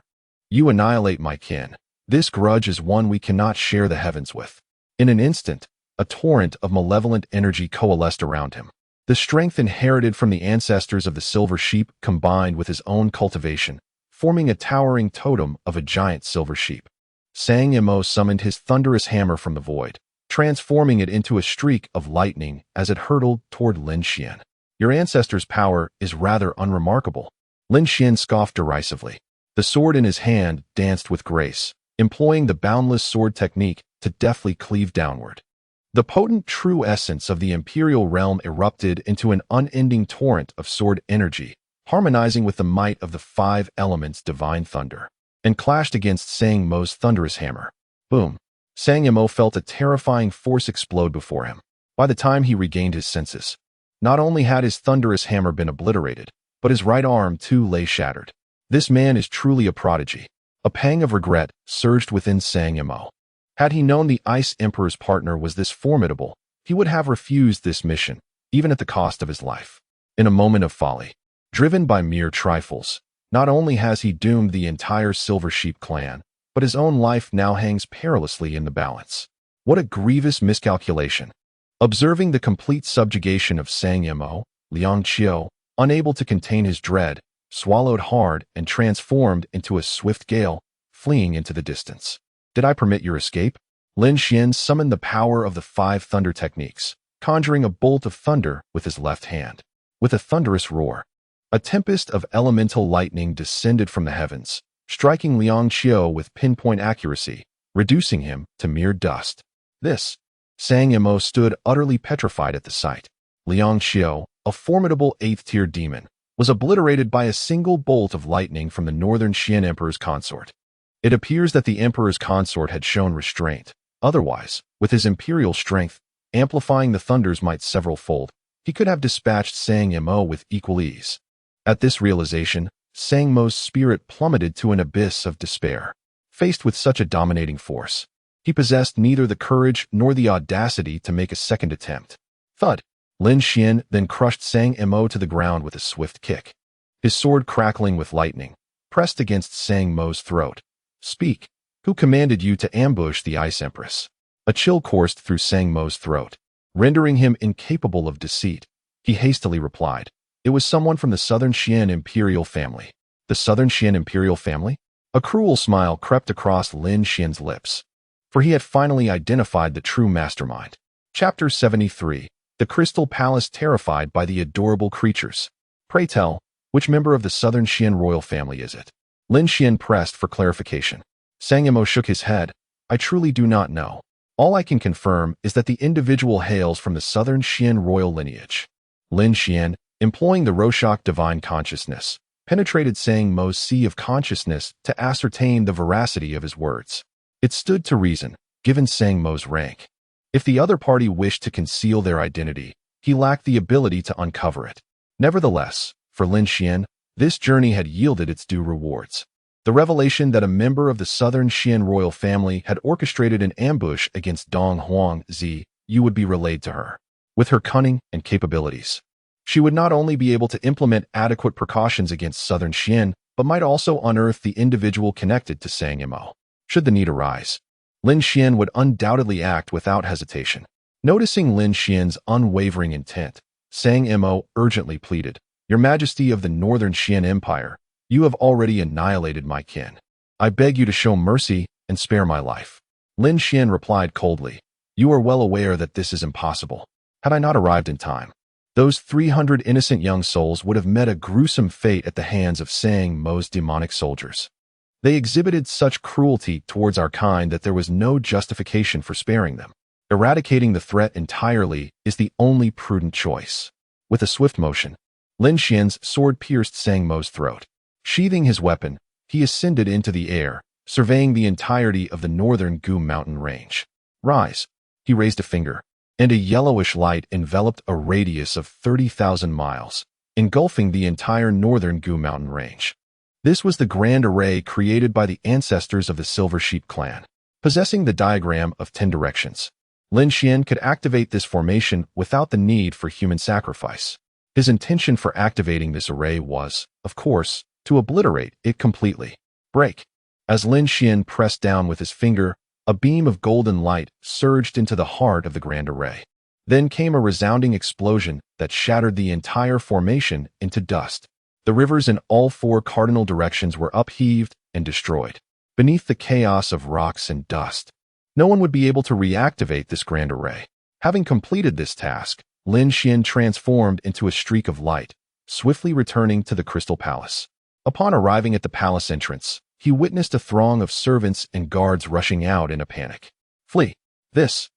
You annihilate my kin. This grudge is one we cannot share the heavens with. In an instant, a torrent of malevolent energy coalesced around him. The strength inherited from the ancestors of the Silver Sheep combined with his own cultivation, forming a towering totem of a giant silver sheep. Sang Mo summoned his thunderous hammer from the void, transforming it into a streak of lightning as it hurtled toward Lin Xian. Your ancestor's power is rather unremarkable. Lin Xian scoffed derisively. The sword in his hand danced with grace, employing the boundless sword technique to deftly cleave downward. The potent true essence of the imperial realm erupted into an unending torrent of sword energy, harmonizing with the might of the 5 elements divine thunder, and clashed against Sang Mo's thunderous hammer. Boom! Sang Mo felt a terrifying force explode before him. By the time he regained his senses, not only had his thunderous hammer been obliterated, but his right arm too lay shattered. This man is truly a prodigy. A pang of regret surged within Sang Mo. Had he known the Ice Emperor's partner was this formidable, he would have refused this mission, even at the cost of his life. In a moment of folly, driven by mere trifles, not only has he doomed the entire Silver Sheep clan, but his own life now hangs perilously in the balance. What a grievous miscalculation. Observing the complete subjugation of Sang Mo, Liang Qiu, unable to contain his dread, swallowed hard and transformed into a swift gale, fleeing into the distance. Did I permit your escape? Lin Xian summoned the power of the 5 thunder techniques, conjuring a bolt of thunder with his left hand. With a thunderous roar, a tempest of elemental lightning descended from the heavens, striking Liang Qiu with pinpoint accuracy, reducing him to mere dust. Sang Mo stood utterly petrified at the sight. Liang Qiu, a formidable 8th-tier demon, was obliterated by a single bolt of lightning from the Northern Xian Emperor's consort. It appears that the Emperor's consort had shown restraint. Otherwise, with his imperial strength, amplifying the thunders might several-fold, he could have dispatched Sang Mo with equal ease. At this realization, Sang Mo's spirit plummeted to an abyss of despair. Faced with such a dominating force, he possessed neither the courage nor the audacity to make a second attempt. Thud! Lin Xian then crushed Sang Mo to the ground with a swift kick. His sword crackling with lightning, pressed against Sang Mo's throat. Speak. Who commanded you to ambush the Ice Empress? A chill coursed through Sang Mo's throat, rendering him incapable of deceit. He hastily replied. It was someone from the Southern Xian imperial family. The Southern Xian imperial family? A cruel smile crept across Lin Xian's lips, for he had finally identified the true mastermind. Chapter 73. The Crystal Palace terrified by the adorable creatures. Pray tell, Which member of the Southern Qian royal family is it? Lin Qian pressed for clarification. Sang Yimou shook his head. I truly do not know. All I can confirm is that the individual hails from the Southern Qian royal lineage. Lin Qian, employing the Rorschach divine consciousness, penetrated Sang Mo's sea of consciousness to ascertain the veracity of his words. It stood to reason, given Sang Mo's rank. If the other party wished to conceal their identity, he lacked the ability to uncover it. Nevertheless, for Lin Qian, this journey had yielded its due rewards. The revelation that a member of the Southern Qian royal family had orchestrated an ambush against Dong Huang Zi would be relayed to her. With her cunning and capabilities, she would not only be able to implement adequate precautions against Southern Qian, but might also unearth the individual connected to Sang Yimou. Should the need arise, Lin Qian would undoubtedly act without hesitation. Noticing Lin Qian's unwavering intent, Sang Yimou urgently pleaded, Your Majesty of the Northern Qian Empire, you have already annihilated my kin. I beg you to show mercy and spare my life. Lin Qian replied coldly, You are well aware that this is impossible. Had I not arrived in time, those 300 innocent young souls would have met a gruesome fate at the hands of Sang Mo's demonic soldiers. They exhibited such cruelty towards our kind that there was no justification for sparing them. Eradicating the threat entirely is the only prudent choice. With a swift motion, Lin Qian's sword pierced Sang Mo's throat. Sheathing his weapon, he ascended into the air, surveying the entirety of the northern Gu mountain range. Rise. He raised a finger, and a yellowish light enveloped a radius of 30,000 miles, engulfing the entire northern Gu mountain range. This was the grand array created by the ancestors of the Silver Sheep clan. Possessing the diagram of 10 directions, Lin Qian could activate this formation without the need for human sacrifice. His intention for activating this array was, of course, to obliterate it completely. Break. As Lin Qian pressed down with his finger, a beam of golden light surged into the heart of the grand array. Then came a resounding explosion that shattered the entire formation into dust. The rivers in all 4 cardinal directions were upheaved and destroyed. Beneath the chaos of rocks and dust, no one would be able to reactivate this grand array. Having completed this task, Lin Qian transformed into a streak of light, swiftly returning to the Crystal Palace. Upon arriving at the palace entrance, he witnessed a throng of servants and guards rushing out in a panic. Flee. This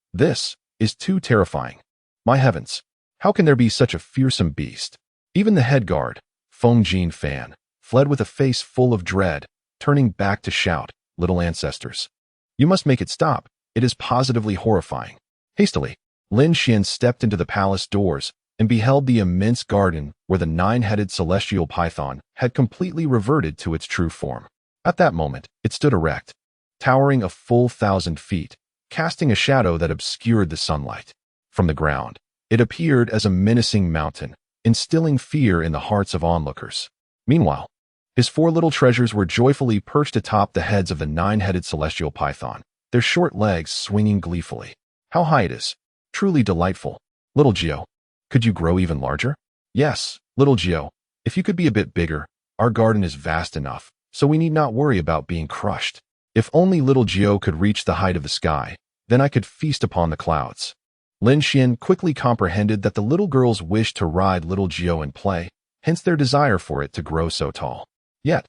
is too terrifying. My heavens, how can there be such a fearsome beast? Even the head guard, Feng Jin Fan, fled with a face full of dread, turning back to shout, Little ancestors, you must make it stop. It is positively horrifying. Hastily, Lin Qian stepped into the palace doors and beheld the immense garden where the 9-headed celestial python had completely reverted to its true form. At that moment, it stood erect, towering a full 1,000 feet, casting a shadow that obscured the sunlight. From the ground, it appeared as a menacing mountain, instilling fear in the hearts of onlookers. Meanwhile, his 4 little treasures were joyfully perched atop the heads of the 9-headed celestial python, their short legs swinging gleefully. How high it is! Truly delightful. Little Geo, could you grow even larger? Yes, Little Geo, if you could be a bit bigger, our garden is vast enough, so we need not worry about being crushed. If only Little Geo could reach the height of the sky, then I could feast upon the clouds. Lin Qian quickly comprehended that the little girls wished to ride Little Geo and play, hence their desire for it to grow so tall. Yet,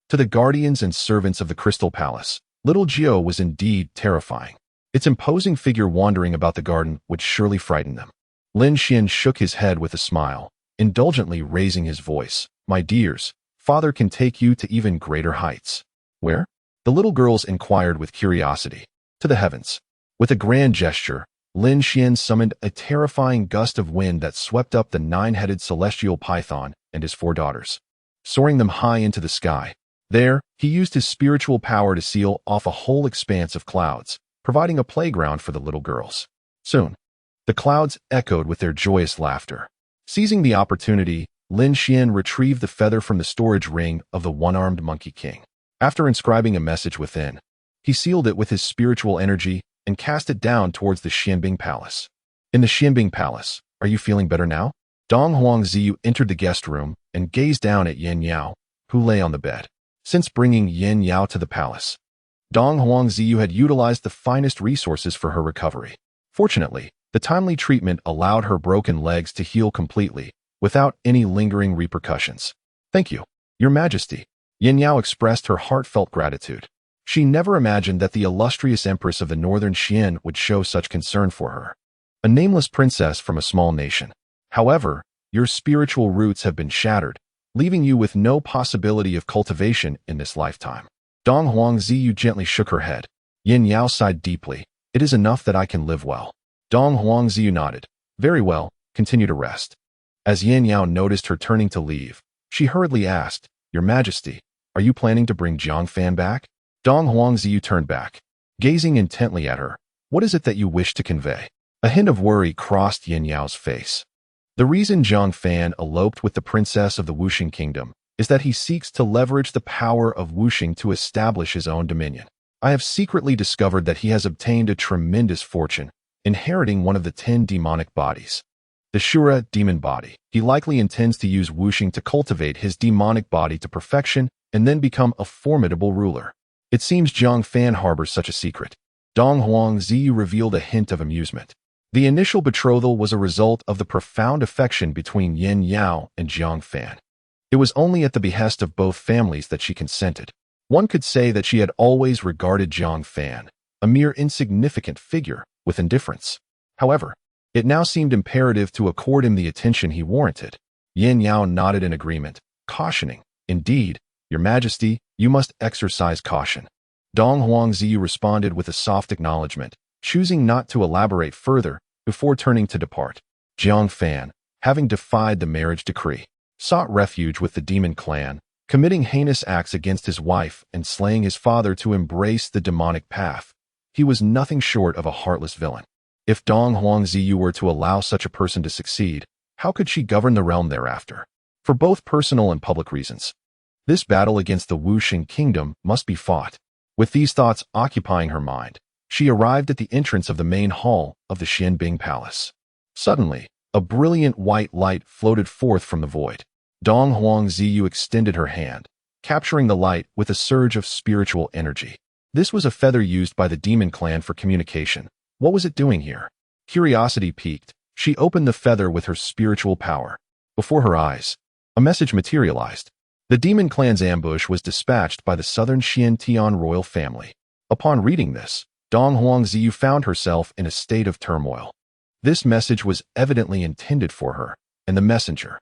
to the guardians and servants of the Crystal Palace, Little Geo was indeed terrifying. Its imposing figure wandering about the garden would surely frighten them. Lin Qian shook his head with a smile, indulgently raising his voice. My dears, father can take you to even greater heights. Where? The little girls inquired with curiosity. To the heavens. With a grand gesture, Lin Qian summoned a terrifying gust of wind that swept up the 9-headed celestial python and his 4 daughters, soaring them high into the sky. There, he used his spiritual power to seal off a whole expanse of clouds, providing a playground for the little girls. Soon, the clouds echoed with their joyous laughter. Seizing the opportunity, Lin Qian retrieved the feather from the storage ring of the one-armed Monkey King. After inscribing a message within, he sealed it with his spiritual energy and cast it down towards the Xianbing Palace. In the Xianbing Palace, are you feeling better now? Dong Huang Ziyu entered the guest room and gazed down at Yin Yao, who lay on the bed. Since bringing Yin Yao to the palace, Dong Huang Ziyu had utilized the finest resources for her recovery. Fortunately, the timely treatment allowed her broken legs to heal completely, without any lingering repercussions. Thank you, Your Majesty. Yin Yao expressed her heartfelt gratitude. She never imagined that the illustrious Empress of the Northern Xian would show such concern for her. A nameless princess from a small nation. However, your spiritual roots have been shattered, leaving you with no possibility of cultivation in this lifetime. Dong Huang Ziyu gently shook her head. Yin Yao sighed deeply. It is enough that I can live well. Dong Huang Ziyu nodded. Very well, continue to rest. As Yin Yao noticed her turning to leave, she hurriedly asked, Your Majesty, are you planning to bring Jiang Fan back? Dong Huang Ziyu turned back, gazing intently at her. What is it that you wish to convey? A hint of worry crossed Yin Yao's face. The reason Jiang Fan eloped with the princess of the Wuxing kingdom is that he seeks to leverage the power of Wuxing to establish his own dominion. I have secretly discovered that he has obtained a tremendous fortune, inheriting one of the 10 demonic bodies. The Shura demon body. He likely intends to use Wuxing to cultivate his demonic body to perfection and then become a formidable ruler. It seems Jiang Fan harbors such a secret. Dong Huang Ziyu revealed a hint of amusement. The initial betrothal was a result of the profound affection between Yin Yao and Jiang Fan. It was only at the behest of both families that she consented. One could say that she had always regarded Jiang Fan, a mere insignificant figure, with indifference. However, it now seemed imperative to accord him the attention he warranted. Yin Yao nodded in agreement, cautioning, Indeed, Your Majesty, you must exercise caution. Dong Huang Ziyu responded with a soft acknowledgement, choosing not to elaborate further before turning to depart. Jiang Fan, having defied the marriage decree, sought refuge with the demon clan, committing heinous acts against his wife and slaying his father to embrace the demonic path. He was nothing short of a heartless villain. If Dong Huang Ziyu were to allow such a person to succeed, how could she govern the realm thereafter? For both personal and public reasons. This battle against the Wuxing kingdom must be fought. With these thoughts occupying her mind, she arrived at the entrance of the main hall of the Xianbing Palace. Suddenly, a brilliant white light floated forth from the void. Dong Huang Ziyu extended her hand, capturing the light with a surge of spiritual energy. This was a feather used by the demon clan for communication. What was it doing here? Curiosity piqued. She opened the feather with her spiritual power. Before her eyes, a message materialized. The demon clan's ambush was dispatched by the southern Xiantian royal family. Upon reading this, Dong Huang Ziyu found herself in a state of turmoil. This message was evidently intended for her, and the messenger.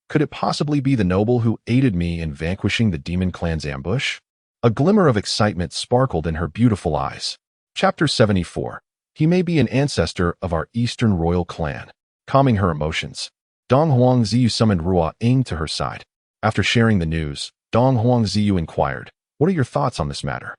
Could it possibly be the noble who aided me in vanquishing the demon clan's ambush? A glimmer of excitement sparkled in her beautiful eyes. Chapter 74. He may be an ancestor of our Eastern royal clan. Calming her emotions, Dong Huang Ziyu summoned Ruo Ying to her side. After sharing the news, Dong Huang Ziyu inquired, What are your thoughts on this matter?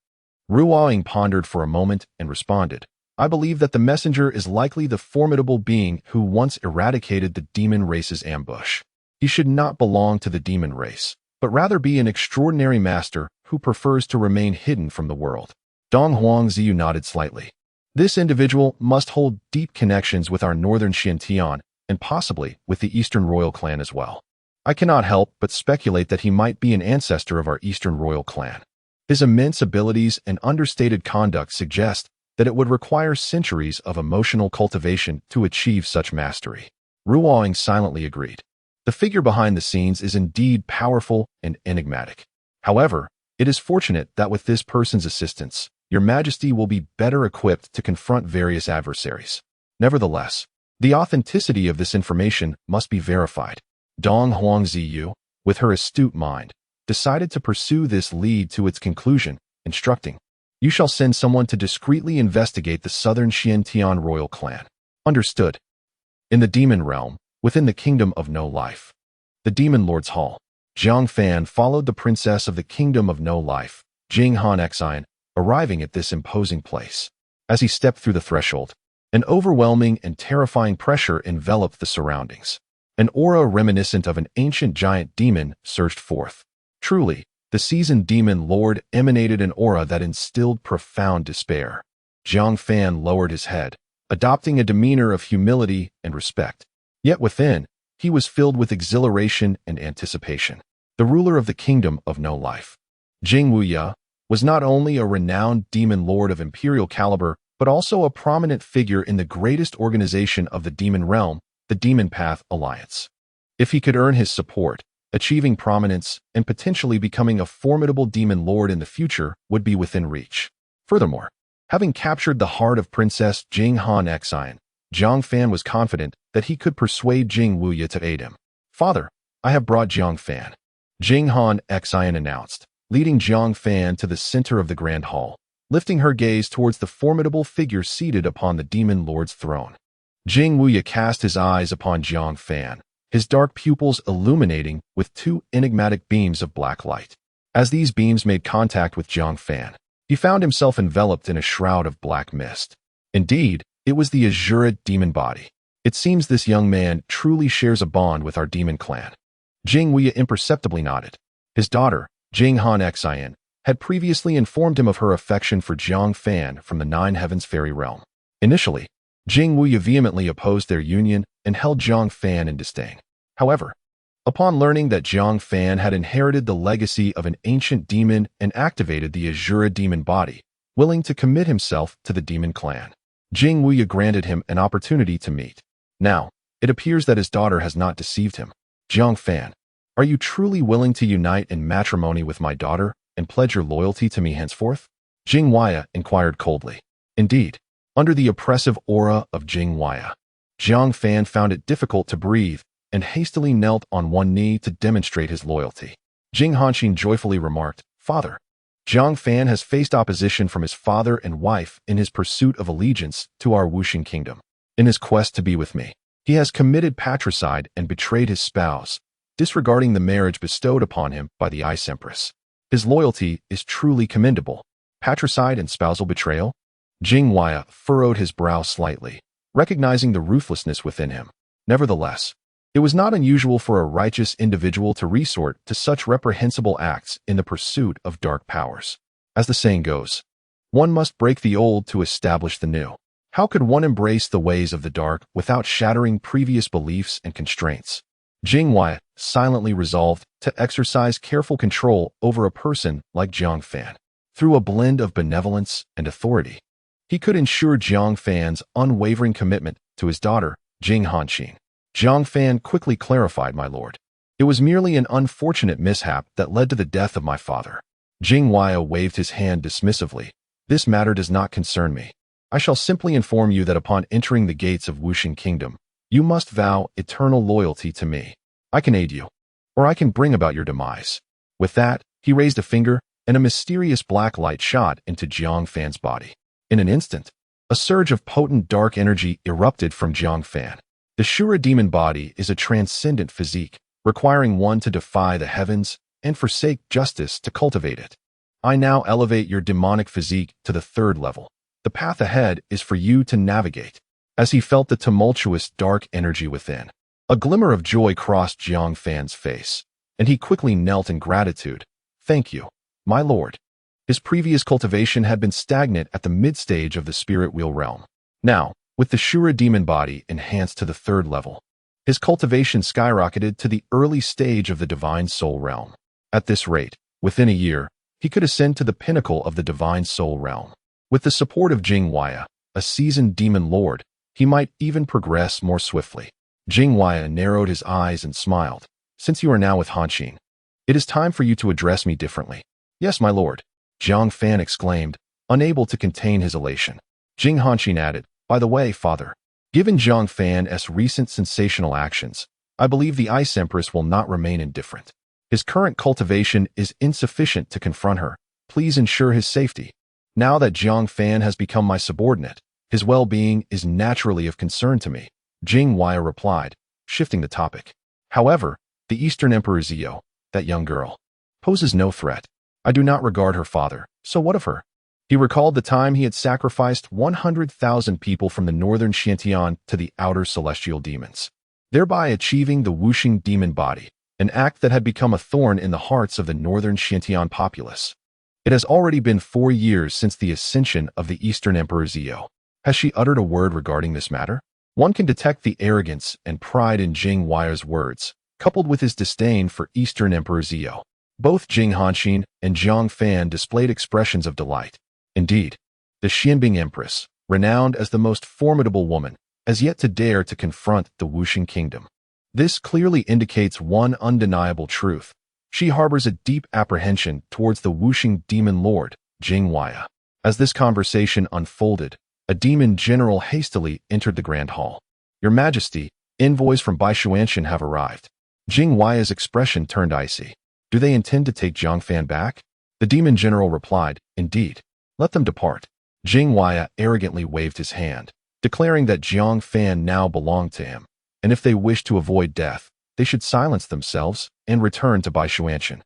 Ruo Ying pondered for a moment and responded, I believe that the messenger is likely the formidable being who once eradicated the demon race's ambush. He should not belong to the demon race, but rather be an extraordinary master who prefers to remain hidden from the world. Dong Huang Ziyu nodded slightly. This individual must hold deep connections with our northern Xiantian and possibly with the Eastern royal clan as well. I cannot help but speculate that he might be an ancestor of our Eastern royal clan. His immense abilities and understated conduct suggest that it would require centuries of emotional cultivation to achieve such mastery. Ruo Ying silently agreed. The figure behind the scenes is indeed powerful and enigmatic. However, it is fortunate that with this person's assistance, Your Majesty will be better equipped to confront various adversaries. Nevertheless, the authenticity of this information must be verified. Dong Huang Ziyu, with her astute mind, decided to pursue this lead to its conclusion, instructing, You shall send someone to discreetly investigate the southern Xiantian royal clan. Understood. In the demon realm, within the kingdom of no life. The demon lord's hall. Jiang Fan followed the princess of the kingdom of no life, Jing Han Xian, arriving at this imposing place. As he stepped through the threshold, an overwhelming and terrifying pressure enveloped the surroundings. An aura reminiscent of an ancient giant demon surged forth. Truly, the seasoned demon lord emanated an aura that instilled profound despair. Jiang Fan lowered his head, adopting a demeanor of humility and respect. Yet within, he was filled with exhilaration and anticipation. The ruler of the kingdom of no life, Jing Wuya, was not only a renowned demon lord of imperial caliber, but also a prominent figure in the greatest organization of the demon realm, the Demon Path Alliance. If he could earn his support, Achieving prominence and potentially becoming a formidable demon lord in the future would be within reach. Furthermore, having captured the heart of Princess Jing Han Xian, Jiang Fan was confident that he could persuade Jing Wuya to aid him. "Father, I have brought Jiang Fan," Jing Han Xian announced, leading Jiang Fan to the center of the grand hall, lifting her gaze towards the formidable figure seated upon the demon lord's throne. Jing Wuya cast his eyes upon Jiang Fan, his dark pupils illuminating with two enigmatic beams of black light. As these beams made contact with Jiang Fan, he found himself enveloped in a shroud of black mist. Indeed, it was the Azura demon body. It seems this young man truly shares a bond with our demon clan. Jing Wuya imperceptibly nodded. His daughter, Jing Han Xian, had previously informed him of her affection for Jiang Fan from the Nine Heavens fairy realm. Initially, Jing Wuya vehemently opposed their union and held Jiang Fan in disdain. However, upon learning that Jiang Fan had inherited the legacy of an ancient demon and activated the Azura demon body, willing to commit himself to the demon clan, Jing Wuya granted him an opportunity to meet. Now, it appears that his daughter has not deceived him. "Jiang Fan, are you truly willing to unite in matrimony with my daughter and pledge your loyalty to me henceforth?" Jing Wuya inquired coldly. Indeed, under the oppressive aura of Jing Wuya, Jiang Fan found it difficult to breathe and hastily knelt on one knee to demonstrate his loyalty. Jing Hanxin joyfully remarked, "Father, Jiang Fan has faced opposition from his father and wife in his pursuit of allegiance to our Wuxing kingdom. In his quest to be with me, he has committed patricide and betrayed his spouse, disregarding the marriage bestowed upon him by the Ice Empress. His loyalty is truly commendable. Patricide and spousal betrayal?" Jing Wuya furrowed his brow slightly, recognizing the ruthlessness within him. Nevertheless, it was not unusual for a righteous individual to resort to such reprehensible acts in the pursuit of dark powers. As the saying goes, one must break the old to establish the new. How could one embrace the ways of the dark without shattering previous beliefs and constraints? Jing Wuya silently resolved to exercise careful control over a person like Jiang Fan. Through a blend of benevolence and authority, he could ensure Jiang Fan's unwavering commitment to his daughter, Jing Hanxin. Jiang Fan quickly clarified, "My lord, it was merely an unfortunate mishap that led to the death of my father." Jing Wuya waved his hand dismissively. "This matter does not concern me. I shall simply inform you that upon entering the gates of Wuxing Kingdom, you must vow eternal loyalty to me. I can aid you, or I can bring about your demise." With that, he raised a finger, and a mysterious black light shot into Jiang Fan's body. In an instant, a surge of potent dark energy erupted from Jiang Fan. The Shura demon body is a transcendent physique, requiring one to defy the heavens and forsake justice to cultivate it. I now elevate your demonic physique to the third level. The path ahead is for you to navigate. As he felt the tumultuous dark energy within, a glimmer of joy crossed Jiang Fan's face, and he quickly knelt in gratitude. "Thank you, my lord." His previous cultivation had been stagnant at the mid-stage of the spirit wheel realm. Now, with the Shura demon body enhanced to the third level, his cultivation skyrocketed to the early stage of the divine soul realm. At this rate, within a year, he could ascend to the pinnacle of the divine soul realm. With the support of Jing Wuya, a seasoned demon lord, he might even progress more swiftly. Jing Wuya narrowed his eyes and smiled. "Since you are now with Hanxin, it is time for you to address me differently." "Yes, my lord," Jiang Fan exclaimed, unable to contain his elation. Jing Hanxin added, "By the way, father, given Jiang Fan's recent sensational actions, I believe the Ice Empress will not remain indifferent. His current cultivation is insufficient to confront her. Please ensure his safety. Now that Jiang Fan has become my subordinate, his well-being is naturally of concern to me," Jing Wuya replied, shifting the topic. "However, the Eastern Emperor Zio, that young girl, poses no threat. I do not regard her father, so what of her?" He recalled the time he had sacrificed 100,000 people from the northern Xiantian to the outer celestial demons, thereby achieving the Wuxing demon body, an act that had become a thorn in the hearts of the northern Xiantian populace. It has already been 4 years since the ascension of the Eastern Emperor Zio. Has she uttered a word regarding this matter? One can detect the arrogance and pride in Jing Wuya's words, coupled with his disdain for Eastern Emperor Zio. Both Jing Hanxin and Jiang Fan displayed expressions of delight. Indeed, the Xianbing Empress, renowned as the most formidable woman, has yet to dare to confront the Wuxing kingdom. This clearly indicates one undeniable truth. She harbors a deep apprehension towards the Wuxing demon lord, Jing Huaya. As this conversation unfolded, a demon general hastily entered the grand hall. "Your Majesty, envoys from Bai Xuanxian have arrived." Jing Huaya's expression turned icy. "Do they intend to take Jiang Fan back?" The demon general replied, "Indeed. Let them depart." Jing Huaya arrogantly waved his hand, declaring that Jiang Fan now belonged to him, and if they wished to avoid death, they should silence themselves and return to Bai Xuanxian.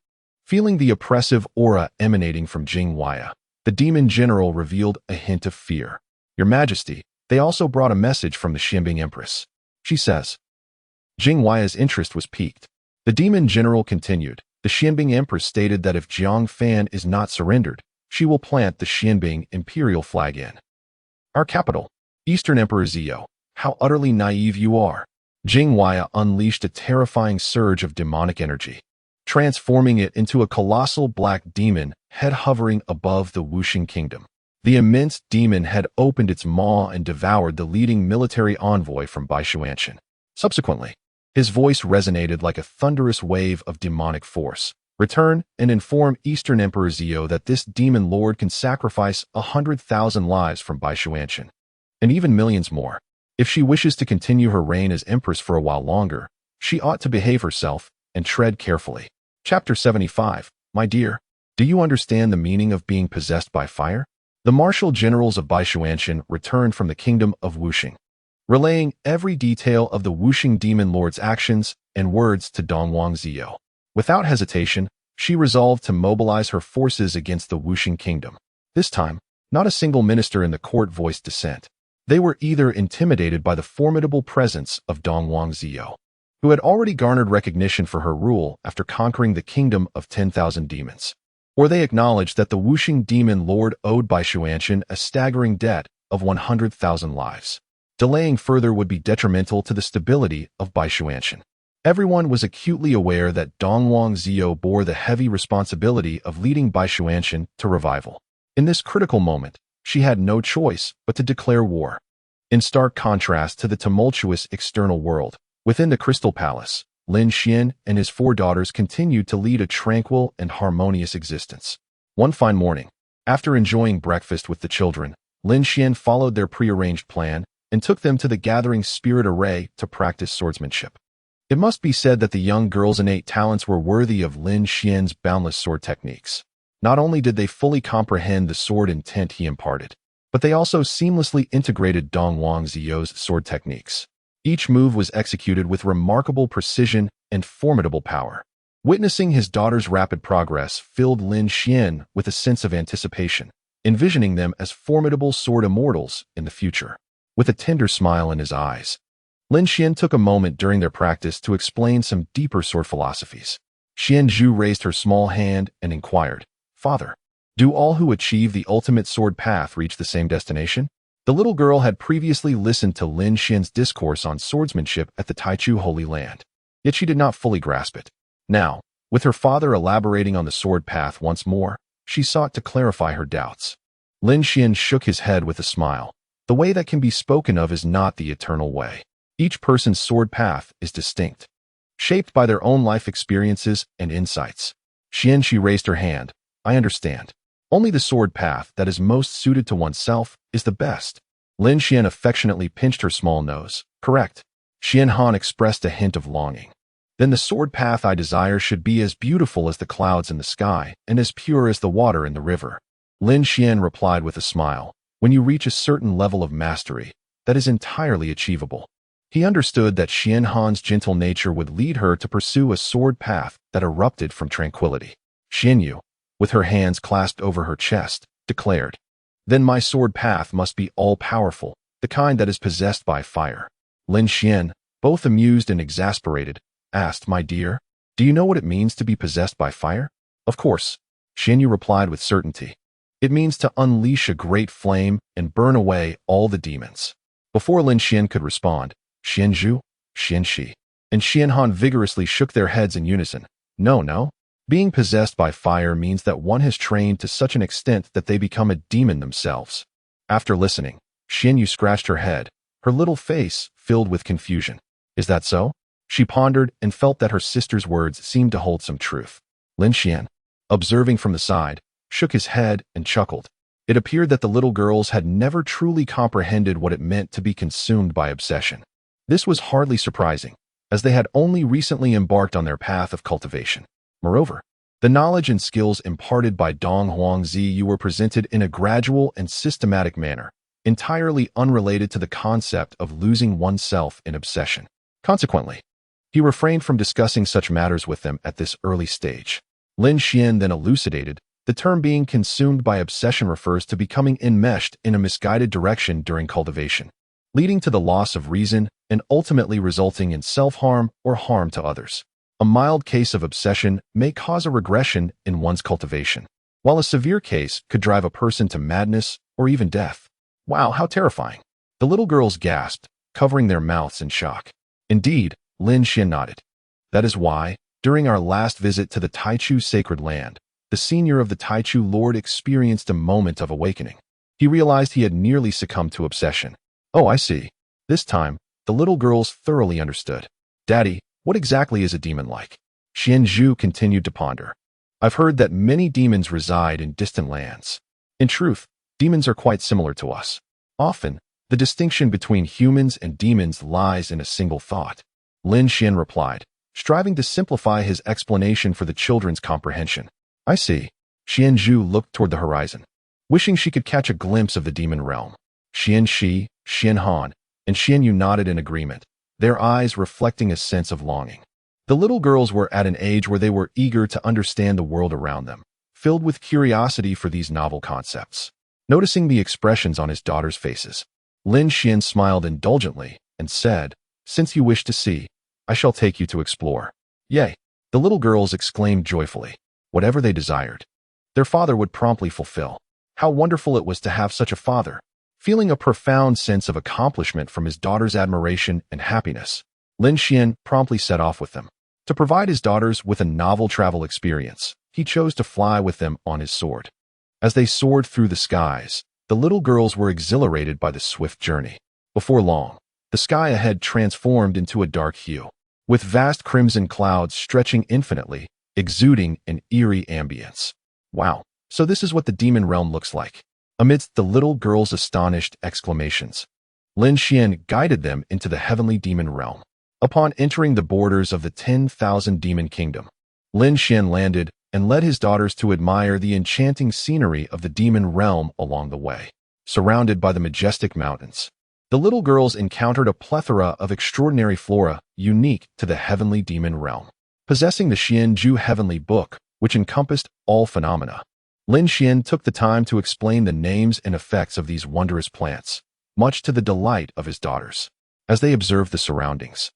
Feeling the oppressive aura emanating from Jing Huaya, the demon general revealed a hint of fear. "Your Majesty, they also brought a message from the Xianbing Empress. She says." Jing Huaya's interest was piqued. The demon general continued, "The Xianbing Empress stated that if Jiang Fan is not surrendered, she will plant the Xianbing imperial flag in our capital." Eastern Emperor Zio, how utterly naive you are. Jing Huaya unleashed a terrifying surge of demonic energy, transforming it into a colossal black demon head hovering above the Wuxing kingdom. The immense demon had opened its maw and devoured the leading military envoy from Bai Xuanxian. Subsequently, his voice resonated like a thunderous wave of demonic force. "Return and inform Eastern Emperor Zio that this demon lord can sacrifice 100,000 lives from Bai Xuanxian, and even millions more. If she wishes to continue her reign as empress for a while longer, she ought to behave herself and tread carefully." Chapter 75. My dear, do you understand the meaning of being possessed by fire? The martial generals of Bai Xuanxian returned from the kingdom of Wuxing, relaying every detail of the Wuxing demon lord's actions and words to Dongwang Zio. Without hesitation, she resolved to mobilize her forces against the Wuxing kingdom. This time, not a single minister in the court voiced dissent. They were either intimidated by the formidable presence of Dongwang Zio, who had already garnered recognition for her rule after conquering the kingdom of 10,000 demons, or they acknowledged that the Wuxing demon lord owed Bai Xuanxian a staggering debt of 100,000 lives. Delaying further would be detrimental to the stability of Bai Xuanxian. Everyone was acutely aware that Dongwang Zio bore the heavy responsibility of leading Bai Xuanxian to revival. In this critical moment, she had no choice but to declare war. In stark contrast to the tumultuous external world, within the Crystal Palace, Lin Xian and his 4 daughters continued to lead a tranquil and harmonious existence. One fine morning, after enjoying breakfast with the children, Lin Xian followed their prearranged plan and took them to the Gathering Spirit Array to practice swordsmanship. It must be said that the young girls' innate talents were worthy of Lin Xian's boundless sword techniques. Not only did they fully comprehend the sword intent he imparted, but they also seamlessly integrated Dongwang Zio's sword techniques. Each move was executed with remarkable precision and formidable power. Witnessing his daughter's rapid progress filled Lin Xian with a sense of anticipation, envisioning them as formidable sword immortals in the future. With a tender smile in his eyes, Lin Xian took a moment during their practice to explain some deeper sword philosophies. Xian Zhu raised her small hand and inquired, "Father, do all who achieve the ultimate sword path reach the same destination?" The little girl had previously listened to Lin Xian's discourse on swordsmanship at the Taichu Holy Land, yet she did not fully grasp it. Now, with her father elaborating on the sword path once more, she sought to clarify her doubts. Lin Xian shook his head with a smile. "The way that can be spoken of is not the eternal way. Each person's sword path is distinct, shaped by their own life experiences and insights." Xian Shi raised her hand. "I understand. Only the sword path that is most suited to oneself is the best." Lin Xian affectionately pinched her small nose. "Correct." Xian Han expressed a hint of longing. "Then the sword path I desire should be as beautiful as the clouds in the sky and as pure as the water in the river." Lin Xian replied with a smile. "When you reach a certain level of mastery, that is entirely achievable." He understood that Xian Han's gentle nature would lead her to pursue a sword path that erupted from tranquility. Xian Yu, with her hands clasped over her chest, declared, "Then my sword path must be all-powerful, the kind that is possessed by fire." Lin Xian, both amused and exasperated, asked, "My dear, do you know what it means to be possessed by fire?" "Of course," Xian Yu replied with certainty. "It means to unleash a great flame and burn away all the demons." Before Lin Xian could respond, Xian Zhu, Xian Shi, and Xian Han vigorously shook their heads in unison. No. Being possessed by fire means that one has trained to such an extent that they become a demon themselves. After listening, Xian Yu scratched her head, her little face filled with confusion. "Is that so?" She pondered and felt that her sister's words seemed to hold some truth. Lin Xian, observing from the side, shook his head and chuckled. It appeared that the little girls had never truly comprehended what it meant to be consumed by obsession. This was hardly surprising, as they had only recently embarked on their path of cultivation. Moreover, the knowledge and skills imparted by Dong Huangzi were presented in a gradual and systematic manner, entirely unrelated to the concept of losing oneself in obsession. Consequently, he refrained from discussing such matters with them at this early stage. Lin Xian then elucidated, the term being consumed by obsession refers to becoming enmeshed in a misguided direction during cultivation, leading to the loss of reason and ultimately resulting in self-harm or harm to others. A mild case of obsession may cause a regression in one's cultivation, while a severe case could drive a person to madness or even death. Wow, how terrifying! The little girls gasped, covering their mouths in shock. Indeed, Lin Xian nodded. That is why, during our last visit to the Taichu sacred land, the senior of the Taichu Lord experienced a moment of awakening. He realized he had nearly succumbed to obsession. Oh, I see. This time, the little girls thoroughly understood. Daddy, what exactly is a demon like? Xian Zhu continued to ponder. I've heard that many demons reside in distant lands. In truth, demons are quite similar to us. Often, the distinction between humans and demons lies in a single thought. Lin Xian replied, striving to simplify his explanation for the children's comprehension. I see. Xian Zhu looked toward the horizon, wishing she could catch a glimpse of the demon realm. Xian Shi, Xian Han, and Xian Yu nodded in agreement, their eyes reflecting a sense of longing. The little girls were at an age where they were eager to understand the world around them, filled with curiosity for these novel concepts. Noticing the expressions on his daughters' faces, Lin Xian smiled indulgently and said, Since you wish to see, I shall take you to explore. Yay! The little girls exclaimed joyfully. Whatever they desired, their father would promptly fulfill. How wonderful it was to have such a father. Feeling a profound sense of accomplishment from his daughter's admiration and happiness, Lin Xian promptly set off with them. To provide his daughters with a novel travel experience, he chose to fly with them on his sword. As they soared through the skies, the little girls were exhilarated by the swift journey. Before long, the sky ahead transformed into a dark hue, with vast crimson clouds stretching infinitely, exuding an eerie ambience. Wow, so this is what the demon realm looks like. Amidst the little girls' astonished exclamations, Lin Xian guided them into the heavenly demon realm. Upon entering the borders of the 10,000 demon kingdom, Lin Xian landed and led his daughters to admire the enchanting scenery of the demon realm along the way. Surrounded by the majestic mountains, the little girls encountered a plethora of extraordinary flora unique to the heavenly demon realm. Possessing the Xianzhu Heavenly Book, which encompassed all phenomena, Lin Xian took the time to explain the names and effects of these wondrous plants, much to the delight of his daughters. As they observed the surroundings,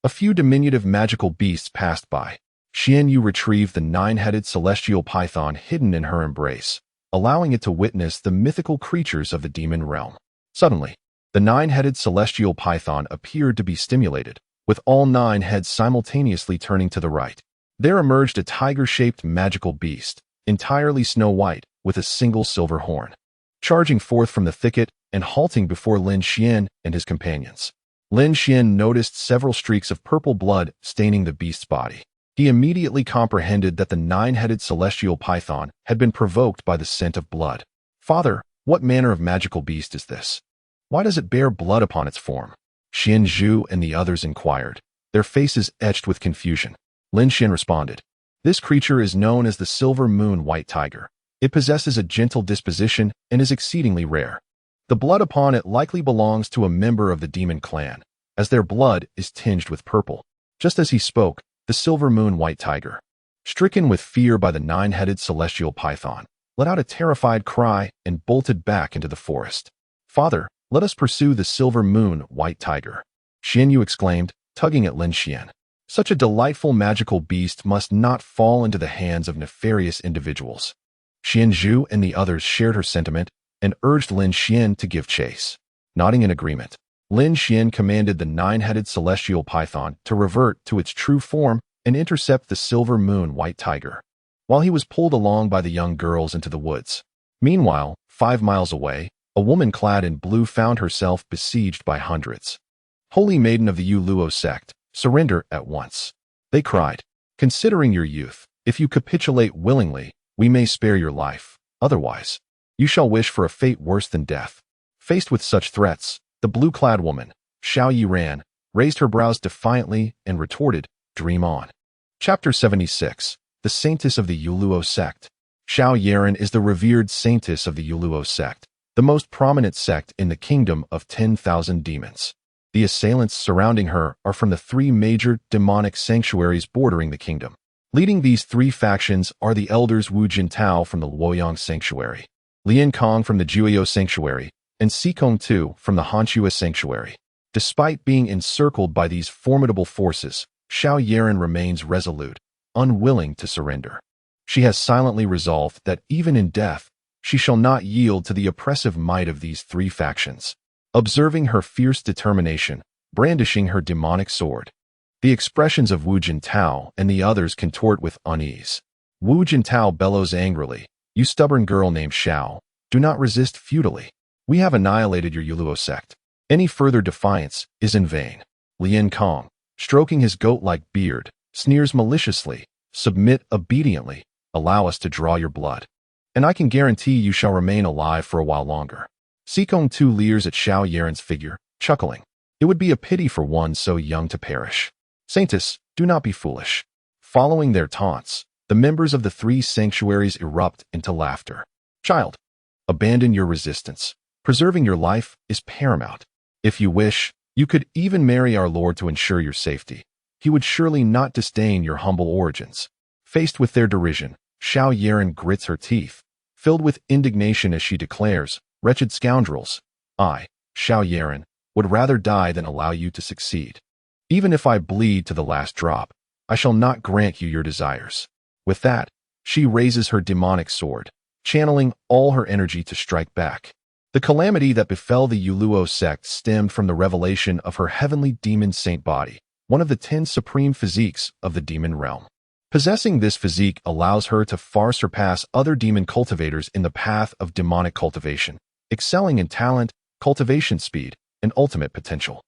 a few diminutive magical beasts passed by. Xian Yu retrieved the 9-headed celestial python hidden in her embrace, allowing it to witness the mythical creatures of the demon realm. Suddenly, the 9-headed celestial python appeared to be stimulated, with all 9 heads simultaneously turning to the right. There emerged a tiger-shaped magical beast, entirely snow-white, with a single silver horn. Charging forth from the thicket and halting before Lin Xian and his companions, Lin Xian noticed several streaks of purple blood staining the beast's body. He immediately comprehended that the 9-headed celestial python had been provoked by the scent of blood. Father, what manner of magical beast is this? Why does it bear blood upon its form? Xian Zhu and the others inquired, their faces etched with confusion. Lin Xian responded, This creature is known as the Silver Moon White Tiger. It possesses a gentle disposition and is exceedingly rare. The blood upon it likely belongs to a member of the demon clan, as their blood is tinged with purple. Just as he spoke, the Silver Moon White Tiger, stricken with fear by the 9-headed celestial python, let out a terrified cry and bolted back into the forest. Father, let us pursue the Silver Moon White Tiger, Xian Yu exclaimed, tugging at Lin Xian. Such a delightful magical beast must not fall into the hands of nefarious individuals. Xian Zhu and the others shared her sentiment and urged Lin Xian to give chase. Nodding in agreement, Lin Xian commanded the 9-headed celestial python to revert to its true form and intercept the Silver Moon White Tiger, while he was pulled along by the young girls into the woods. Meanwhile, 5 miles away, a woman clad in blue found herself besieged by hundreds. Holy Maiden of the Yu Luo sect, Surrender at once. They cried. Considering your youth, if you capitulate willingly, we may spare your life. Otherwise, you shall wish for a fate worse than death. Faced with such threats, the blue-clad woman, Xiao Yiran, raised her brows defiantly and retorted, "Dream on." Chapter 76. The Saintess of the Yuluo Sect. Xiao Yiran is the revered saintess of the Yuluo Sect, the most prominent sect in the kingdom of 10,000 demons. The assailants surrounding her are from the three major demonic sanctuaries bordering the kingdom. Leading these three factions are the elders Wu Jintao from the Luoyang Sanctuary, Lian Kong from the Jueyou Sanctuary, and Sikong Tu from the Hanchua Sanctuary. Despite being encircled by these formidable forces, Xiao Yiran remains resolute, unwilling to surrender. She has silently resolved that even in death, she shall not yield to the oppressive might of these three factions. Observing her fierce determination, brandishing her demonic sword, the expressions of Wu Jintao and the others contort with unease. Wu Jintao bellows angrily, "You stubborn girl named Xiao, do not resist futilely. We have annihilated your Yuluo sect. Any further defiance is in vain." Lian Kong, stroking his goat-like beard, sneers maliciously, "Submit obediently, allow us to draw your blood, and I can guarantee you shall remain alive for a while longer." Sikong Tu leers at Xiao Yiran's figure, chuckling, "It would be a pity for one so young to perish. Saintess, do not be foolish." Following their taunts, the members of the three sanctuaries erupt into laughter. "Child, abandon your resistance. Preserving your life is paramount. If you wish, you could even marry our Lord to ensure your safety. He would surely not disdain your humble origins." Faced with their derision, Xiao Yiran grits her teeth, filled with indignation as she declares, "Wretched scoundrels, I, Xiao Yiran, would rather die than allow you to succeed. Even if I bleed to the last drop, I shall not grant you your desires." With that, she raises her demonic sword, channeling all her energy to strike back. The calamity that befell the Yuluo sect stemmed from the revelation of her heavenly demon saint body, one of the 10 supreme physiques of the demon realm. Possessing this physique allows her to far surpass other demon cultivators in the path of demonic cultivation, excelling in talent, cultivation speed, and ultimate potential.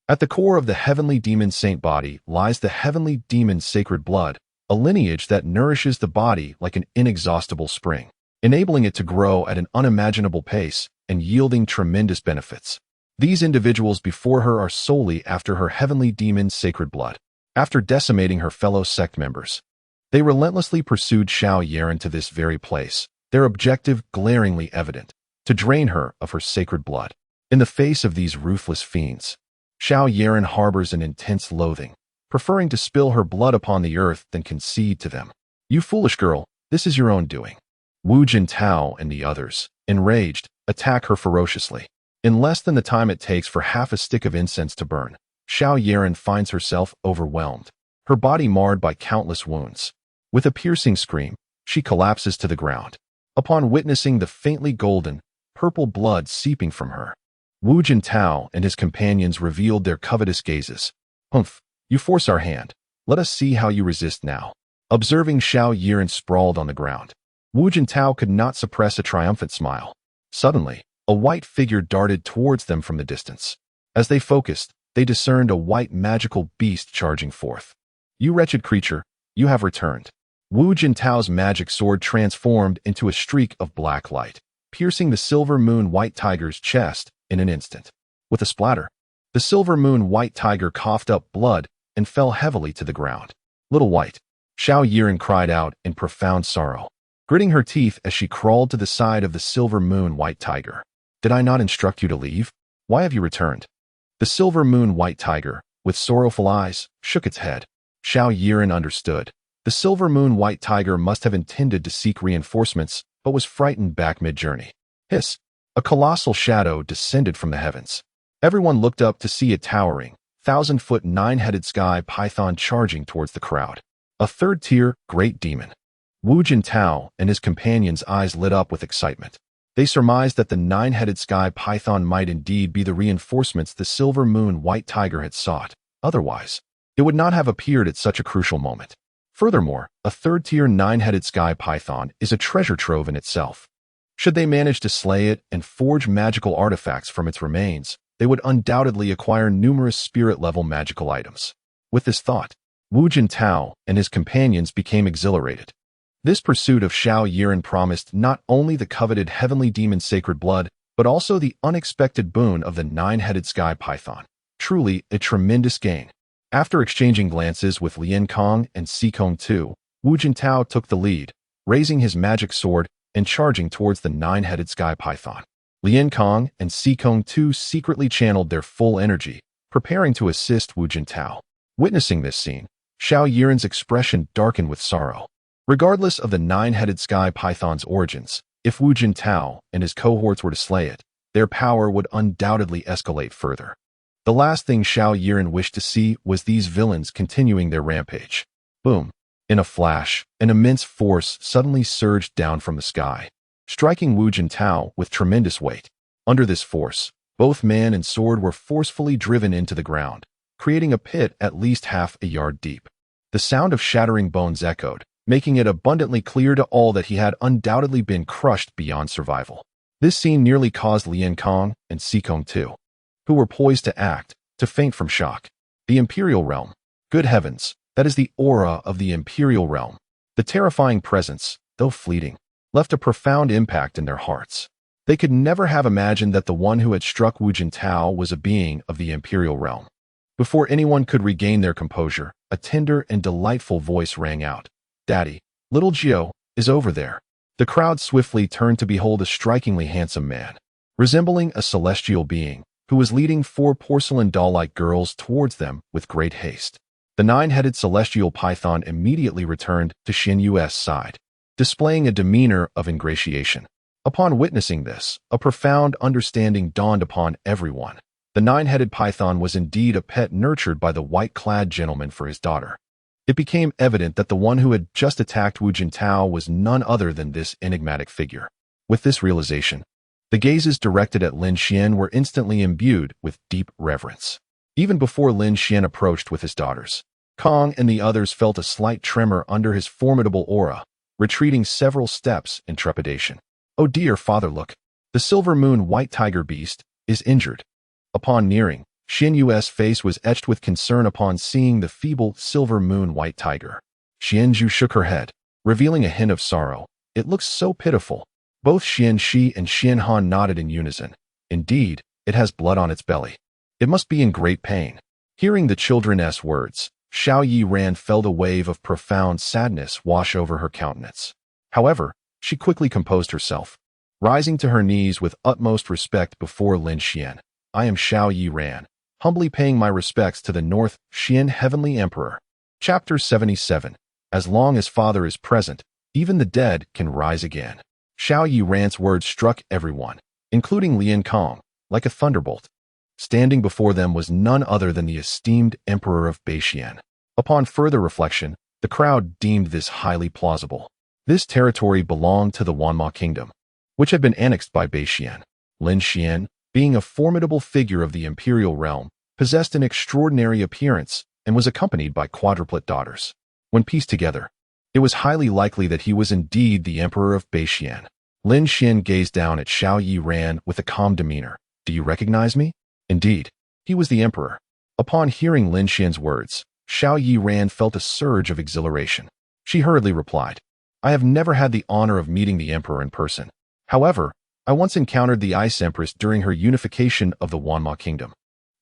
At the core of the heavenly demon saint body lies the heavenly demon sacred blood, a lineage that nourishes the body like an inexhaustible spring, enabling it to grow at an unimaginable pace and yielding tremendous benefits. These individuals before her are solely after her heavenly demon sacred blood. After decimating her fellow sect members, they relentlessly pursued Xiao Yiran to this very place, their objective glaringly evident, to drain her of her sacred blood. In the face of these ruthless fiends, Xiao Yiran harbors an intense loathing, preferring to spill her blood upon the earth than concede to them. "You foolish girl, this is your own doing." Wu Jintao and the others, enraged, attack her ferociously. In less than the time it takes for half a stick of incense to burn, Xiao Yiran finds herself overwhelmed, her body marred by countless wounds. With a piercing scream, she collapses to the ground. Upon witnessing the faintly golden, purple blood seeping from her, Wu Jintao and his companions revealed their covetous gazes. "Humph, you force our hand. Let us see how you resist now." Observing Xiao Yiran sprawled on the ground, Wu Jintao could not suppress a triumphant smile. Suddenly, a white figure darted towards them from the distance. As they focused, they discerned a white magical beast charging forth. "You wretched creature, you have returned." Wu Jintao's magic sword transformed into a streak of black light, piercing the silver moon white tiger's chest in an instant. With a splatter, the silver moon white tiger coughed up blood and fell heavily to the ground. "Little white," Xiao Yiran cried out in profound sorrow, gritting her teeth as she crawled to the side of the silver moon white tiger. "Did I not instruct you to leave? Why have you returned?" The silver moon white tiger, with sorrowful eyes, shook its head. Xiao Yiran understood. The silver moon white tiger must have intended to seek reinforcements, but was frightened back mid-journey. Hiss! A colossal shadow descended from the heavens. Everyone looked up to see a towering, 1,000-foot nine-headed sky python charging towards the crowd. A third-tier great demon. Wu Jintao and his companions' eyes lit up with excitement. They surmised that the nine-headed sky python might indeed be the reinforcements the silver moon white tiger had sought. Otherwise, it would not have appeared at such a crucial moment. Furthermore, a third-tier nine-headed sky python is a treasure trove in itself. Should they manage to slay it and forge magical artifacts from its remains, they would undoubtedly acquire numerous spirit-level magical items. With this thought, Wu Jintao and his companions became exhilarated. This pursuit of Xiao Yiren promised not only the coveted heavenly demon's sacred blood, but also the unexpected boon of the nine-headed sky python. Truly a tremendous gain. After exchanging glances with Lian Kong and Si Kong Tu, Wu Jintao took the lead, raising his magic sword and charging towards the nine-headed sky python. Lian Kong and Si Kong Tu secretly channeled their full energy, preparing to assist Wu Jintao. Witnessing this scene, Xiao Yiren's expression darkened with sorrow. Regardless of the nine-headed sky python's origins, if Wu Jintao and his cohorts were to slay it, their power would undoubtedly escalate further. The last thing Xiao Yiren wished to see was these villains continuing their rampage. Boom! In a flash, an immense force suddenly surged down from the sky, striking Wu Jintao with tremendous weight. Under this force, both man and sword were forcefully driven into the ground, creating a pit at least half a yard deep. The sound of shattering bones echoed, making it abundantly clear to all that he had undoubtedly been crushed beyond survival. This scene nearly caused Lian Kong and Si Kong Tu, who were poised to act, to faint from shock. The Imperial Realm. Good heavens, that is the aura of the Imperial Realm. The terrifying presence, though fleeting, left a profound impact in their hearts. They could never have imagined that the one who had struck Wu Jintao was a being of the Imperial Realm. Before anyone could regain their composure, a tender and delightful voice rang out. Daddy, little Jiao, is over there. The crowd swiftly turned to behold a strikingly handsome man, resembling a celestial being, who was leading 4 porcelain doll-like girls towards them with great haste. The nine-headed celestial python immediately returned to Xin Yu's side, displaying a demeanor of ingratiation. Upon witnessing this, a profound understanding dawned upon everyone. The nine-headed python was indeed a pet nurtured by the white-clad gentleman for his daughter. It became evident that the one who had just attacked Wu Jintao was none other than this enigmatic figure. With this realization, the gazes directed at Lin Xian were instantly imbued with deep reverence. Even before Lin Xian approached with his daughters, Kong and the others felt a slight tremor under his formidable aura, retreating several steps in trepidation. Oh dear, father, look. The silver moon white tiger beast is injured. Upon nearing, Xin Yu's face was etched with concern upon seeing the feeble silver moon white tiger. Xianzhu shook her head, revealing a hint of sorrow. It looks so pitiful. Both Xian Shi and Xian Han nodded in unison. Indeed, it has blood on its belly. It must be in great pain. Hearing the children's words, Xiao Yiren felt a wave of profound sadness wash over her countenance. However, she quickly composed herself, rising to her knees with utmost respect before Lin Xian. I am Xiao Yiren, humbly paying my respects to the North Xian Heavenly Emperor. Chapter 77. As long as father is present, even the dead can rise again. Xiao Yiren's words struck everyone, including Lian Kong, like a thunderbolt. Standing before them was none other than the esteemed Emperor of Beixian. Upon further reflection, the crowd deemed this highly plausible. This territory belonged to the Wanma Kingdom, which had been annexed by Beixian. Lin Xian, being a formidable figure of the Imperial Realm, possessed an extraordinary appearance and was accompanied by quadruplet daughters. When pieced together, it was highly likely that he was indeed the Emperor of Beixian. Lin Xian gazed down at Xiao Yiren with a calm demeanor. Do you recognize me? Indeed, he was the Emperor. Upon hearing Lin Xian's words, Xiao Yiren felt a surge of exhilaration. She hurriedly replied, I have never had the honor of meeting the Emperor in person. However, I once encountered the Ice Empress during her unification of the Wanma Kingdom.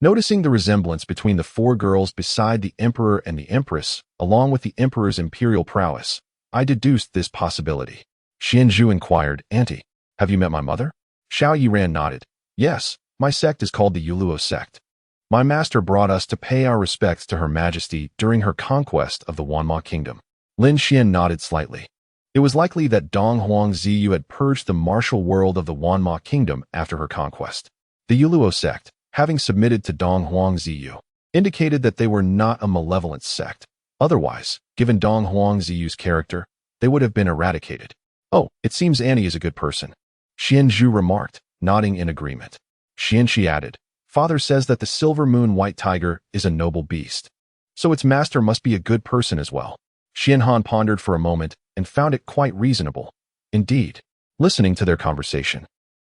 Noticing the resemblance between the 4 girls beside the Emperor and the Empress, along with the Emperor's imperial prowess, I deduced this possibility. Xianzhu inquired, Auntie, have you met my mother? Xiao Yiren nodded. Yes, my sect is called the Yuluo sect. My master brought us to pay our respects to Her Majesty during her conquest of the Wanma Kingdom. Lin Xian nodded slightly. It was likely that Dong Huang Ziyu had purged the martial world of the Wanma Kingdom after her conquest. The Yuluo sect, having submitted to Dong Huang Ziyu, indicated that they were not a malevolent sect. Otherwise, given Dong Huang Ziyu's character, they would have been eradicated. Oh, it seems Annie is a good person, Xianzhu remarked, nodding in agreement. Xianxi added, Father says that the silver moon white tiger is a noble beast, so its master must be a good person as well. Xianhan pondered for a moment and found it quite reasonable. Indeed, listening to their conversation,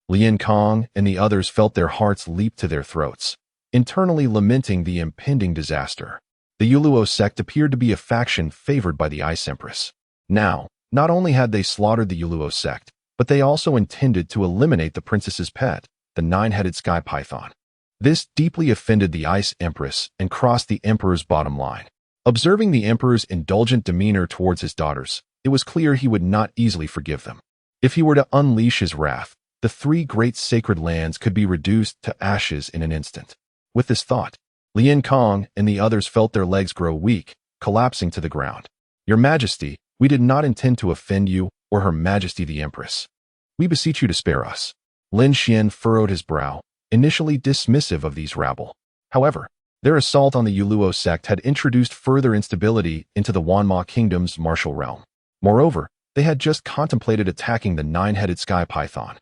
Lian Kong and the others felt their hearts leap to their throats, internally lamenting the impending disaster. The Yuluo sect appeared to be a faction favored by the Ice Empress. Now, not only had they slaughtered the Yuluo sect, but they also intended to eliminate the princess's pet, the nine-headed sky python. This deeply offended the Ice Empress and crossed the Emperor's bottom line. Observing the Emperor's indulgent demeanor towards his daughters, it was clear he would not easily forgive them. If he were to unleash his wrath, the three great sacred lands could be reduced to ashes in an instant. With this thought, Lien Kong and the others felt their legs grow weak, collapsing to the ground. Your Majesty, we did not intend to offend you or Her Majesty the Empress. We beseech you to spare us. Lin Xian furrowed his brow, initially dismissive of these rabble. However, their assault on the Yuluo sect had introduced further instability into the Wanma Kingdom's martial realm. Moreover, they had just contemplated attacking the nine-headed sky python,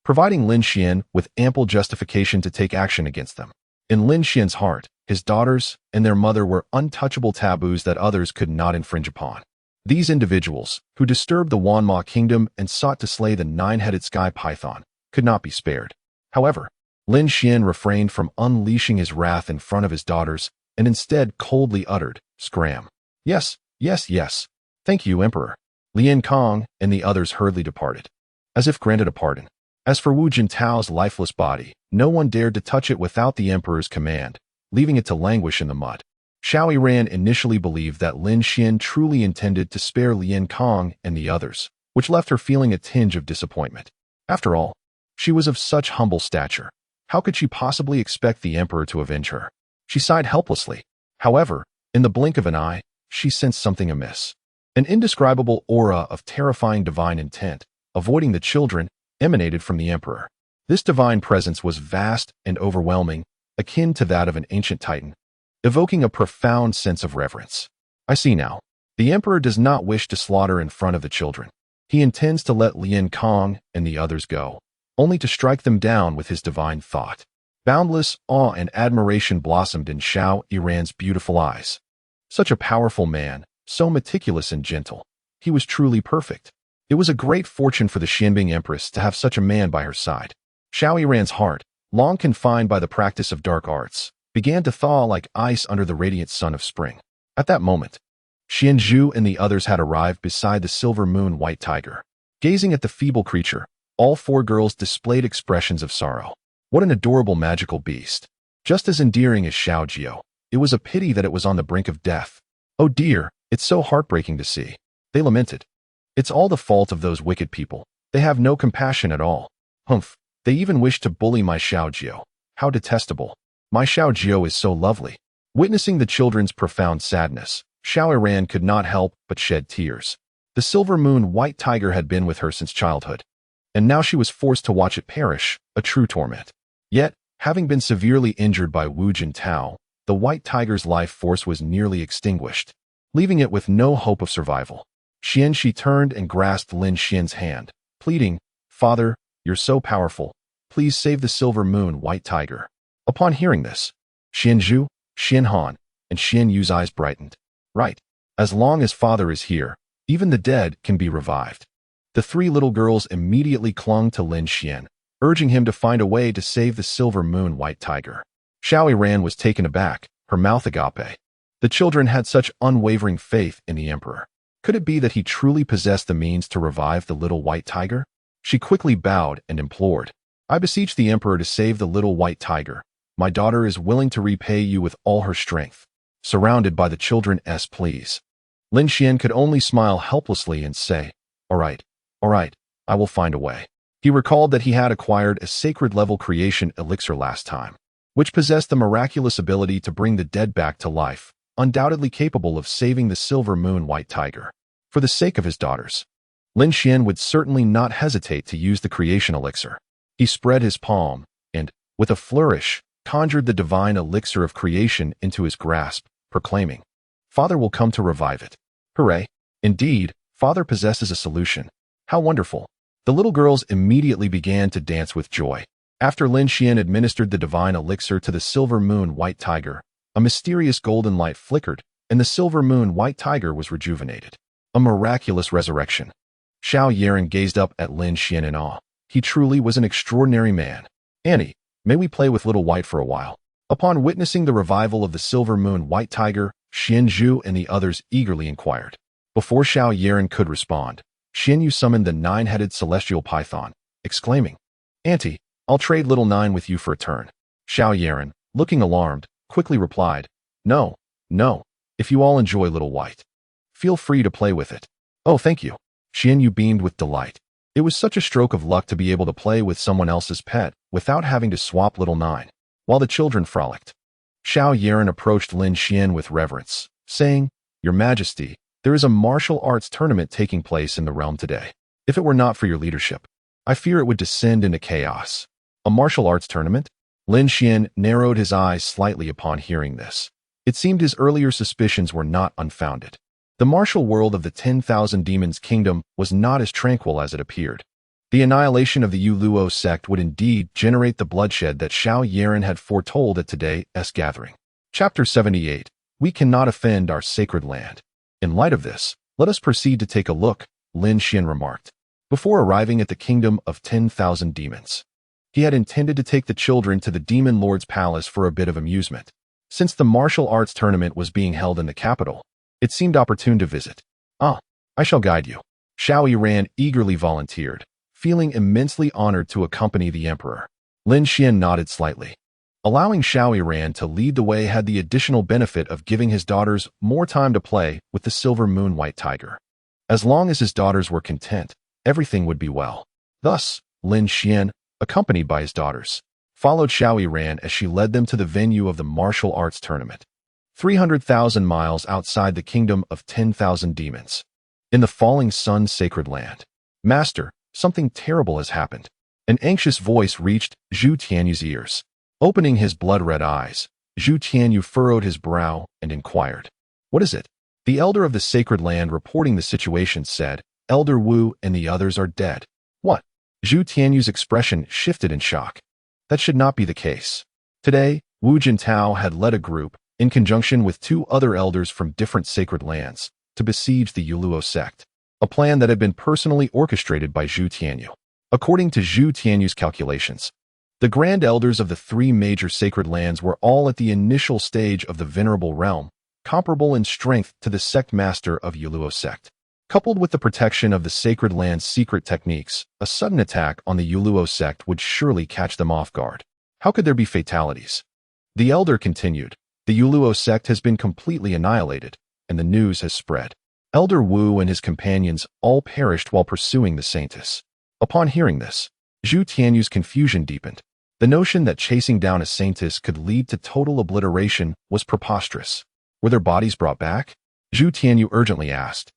providing Lin Xian with ample justification to take action against them. In Lin Xian's heart, his daughters and their mother were untouchable taboos that others could not infringe upon. These individuals, who disturbed the Wanma Kingdom and sought to slay the nine-headed sky python, could not be spared. However, Lin Xian refrained from unleashing his wrath in front of his daughters and instead coldly uttered, "Scram. Yes, yes, yes. Thank you, Emperor." Lien Kong and the others hurriedly departed, as if granted a pardon. As for Wu Jintao's lifeless body, no one dared to touch it without the Emperor's command, leaving it to languish in the mud. Xiao Yiran initially believed that Lin Xian truly intended to spare Lien Kong and the others, which left her feeling a tinge of disappointment. After all, she was of such humble stature. How could she possibly expect the Emperor to avenge her? She sighed helplessly. However, in the blink of an eye, she sensed something amiss. An indescribable aura of terrifying divine intent, avoiding the children, emanated from the Emperor. This divine presence was vast and overwhelming, akin to that of an ancient titan, evoking a profound sense of reverence. I see now. The Emperor does not wish to slaughter in front of the children. He intends to let Lien Kong and the others go, only to strike them down with his divine thought. Boundless awe and admiration blossomed in Xiao Yiran's beautiful eyes. Such a powerful man, so meticulous and gentle. He was truly perfect. It was a great fortune for the Xianbing Empress to have such a man by her side. Xiao Yiran's heart, long confined by the practice of dark arts, began to thaw like ice under the radiant sun of spring. At that moment, Xianzhu and the others had arrived beside the silver moon white tiger. Gazing at the feeble creature, all four girls displayed expressions of sorrow. What an adorable magical beast. Just as endearing as Xiao Jiao, it was a pity that it was on the brink of death. Oh dear, it's so heartbreaking to see. They lamented. It's all the fault of those wicked people. They have no compassion at all. Humph, they even wish to bully my Xiao Jiao. How detestable. My Xiao Jiao is so lovely. Witnessing the children's profound sadness, Xiao Yiran could not help but shed tears. The silver moon white tiger had been with her since childhood, and now she was forced to watch it perish, a true torment. Yet, having been severely injured by Wu Jintao, the white tiger's life force was nearly extinguished, leaving it with no hope of survival. Xianxi turned and grasped Lin Xian's hand, pleading, "Father, you're so powerful. Please save the silver moon white tiger." Upon hearing this, Xianzhu, Xianhan, and Xianyu's eyes brightened. Right. As long as father is here, even the dead can be revived. The three little girls immediately clung to Lin Xian, urging him to find a way to save the silver moon white tiger. Xiao Yiran was taken aback, her mouth agape. The children had such unwavering faith in the Emperor. Could it be that he truly possessed the means to revive the little white tiger? She quickly bowed and implored, "I beseech the Emperor to save the little white tiger. My daughter is willing to repay you with all her strength." Surrounded by the children's pleas, Lin Xian could only smile helplessly and say, all right, I will find a way." He recalled that he had acquired a sacred-level creation elixir last time, which possessed the miraculous ability to bring the dead back to life, undoubtedly capable of saving the silver moon white tiger. For the sake of his daughters, Lin Xian would certainly not hesitate to use the creation elixir. He spread his palm and, with a flourish, conjured the divine elixir of creation into his grasp, proclaiming, "Father will come to revive it." Hooray! Indeed, Father possesses a solution. How wonderful! The little girls immediately began to dance with joy. After Lin Xian administered the divine elixir to the silver moon white tiger, a mysterious golden light flickered, and the silver moon white tiger was rejuvenated. A miraculous resurrection. Xiao Yiran gazed up at Lin Xian in awe. He truly was an extraordinary man. "Annie, may we play with little white for a while?" Upon witnessing the revival of the silver moon white tiger, Xianzhu and the others eagerly inquired. Before Xiao Yaren could respond, Xianyu summoned the nine-headed celestial python, exclaiming, "Auntie, I'll trade little nine with you for a turn." Xiao Yaren, looking alarmed, quickly replied, "No, no, if you all enjoy little white, feel free to play with it." "Oh, thank you." Xianyu beamed with delight. It was such a stroke of luck to be able to play with someone else's pet without having to swap little nine. While the children frolicked, Xiao Yaren approached Lin Xian with reverence, saying, "Your Majesty, there is a martial arts tournament taking place in the realm today. If it were not for your leadership, I fear it would descend into chaos." "A martial arts tournament?" Lin Xian narrowed his eyes slightly upon hearing this. It seemed his earlier suspicions were not unfounded. The martial world of the 10,000 Demons Kingdom was not as tranquil as it appeared. The annihilation of the Yuluo sect would indeed generate the bloodshed that Xiao Yaren had foretold at today's gathering. Chapter 78. We cannot offend our sacred land. In light of this, let us proceed to take a look, Lin Xian remarked. Before arriving at the kingdom of 10,000 demons, he had intended to take the children to the Demon Lord's palace for a bit of amusement. Since the martial arts tournament was being held in the capital, it seemed opportune to visit. I shall guide you." Xiao Yiran eagerly volunteered, feeling immensely honored to accompany the emperor. Lin Xian nodded slightly. Allowing Xiao Yiran to lead the way had the additional benefit of giving his daughters more time to play with the silver moon white tiger. As long as his daughters were content, everything would be well. Thus, Lin Xian, accompanied by his daughters, followed Xiao Yiran as she led them to the venue of the martial arts tournament. 300,000 miles outside the kingdom of 10,000 demons. In the falling sun's sacred land. "Master, something terrible has happened." An anxious voice reached Zhu Tianyu's ears. Opening his blood-red eyes, Zhu Tianyu furrowed his brow and inquired, "What is it?" The elder of the sacred land reporting the situation said, "Elder Wu and the others are dead." "What?" Zhu Tianyu's expression shifted in shock. That should not be the case. Today, Wu Jintao had led a group, in conjunction with two other elders from different sacred lands, to besiege the Yuluo sect, a plan that had been personally orchestrated by Zhu Tianyu. According to Zhu Tianyu's calculations, the grand elders of the three major sacred lands were all at the initial stage of the venerable realm, comparable in strength to the sect master of Yuluo sect. Coupled with the protection of the sacred land's secret techniques, a sudden attack on the Yuluo sect would surely catch them off guard. How could there be fatalities? The elder continued, "The Yuluo sect has been completely annihilated, and the news has spread. Elder Wu and his companions all perished while pursuing the Saintess." Upon hearing this, Zhu Tianyu's confusion deepened. The notion that chasing down a Saintess could lead to total obliteration was preposterous. Were their bodies brought back? Zhu Tianyu urgently asked.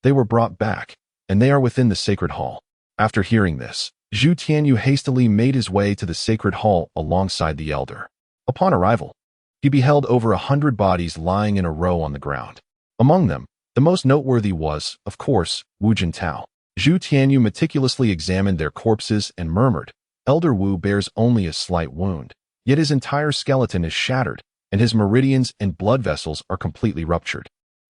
"They were brought back, and they are within the sacred hall." After hearing this, Zhu Tianyu hastily made his way to the sacred hall alongside the elder. Upon arrival, he beheld over 100 bodies lying in a row on the ground. Among them, the most noteworthy was, of course, Wu Jintao. Zhu Tianyu meticulously examined their corpses and murmured, "Elder Wu bears only a slight wound, yet his entire skeleton is shattered, and his meridians and blood vessels are completely ruptured.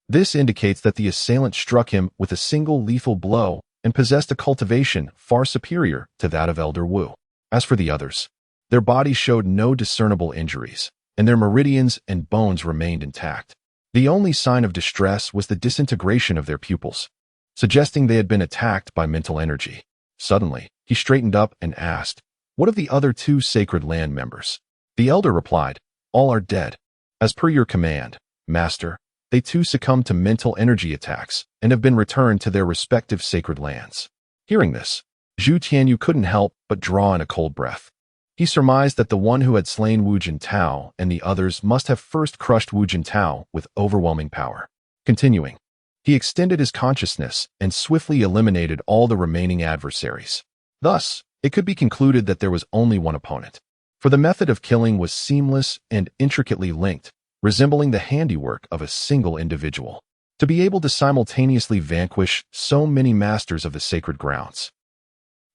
This indicates that the assailant struck him with a single lethal blow and possessed a cultivation far superior to that of Elder Wu. As for the others, their bodies showed no discernible injuries, and their meridians and bones remained intact. The only sign of distress was the disintegration of their pupils, suggesting they had been attacked by mental energy." Suddenly, he straightened up and asked, "What of the other two sacred land members?" The elder replied, "All are dead. As per your command, Master, they too succumbed to mental energy attacks and have been returned to their respective sacred lands." Hearing this, Zhu Tianyu couldn't help but draw in a cold breath. He surmised that the one who had slain Wu Jintao and the others must have first crushed Wu Jintao with overwhelming power. Continuing, he extended his consciousness and swiftly eliminated all the remaining adversaries. Thus, it could be concluded that there was only one opponent, for the method of killing was seamless and intricately linked, resembling the handiwork of a single individual. To be able to simultaneously vanquish so many masters of the sacred grounds,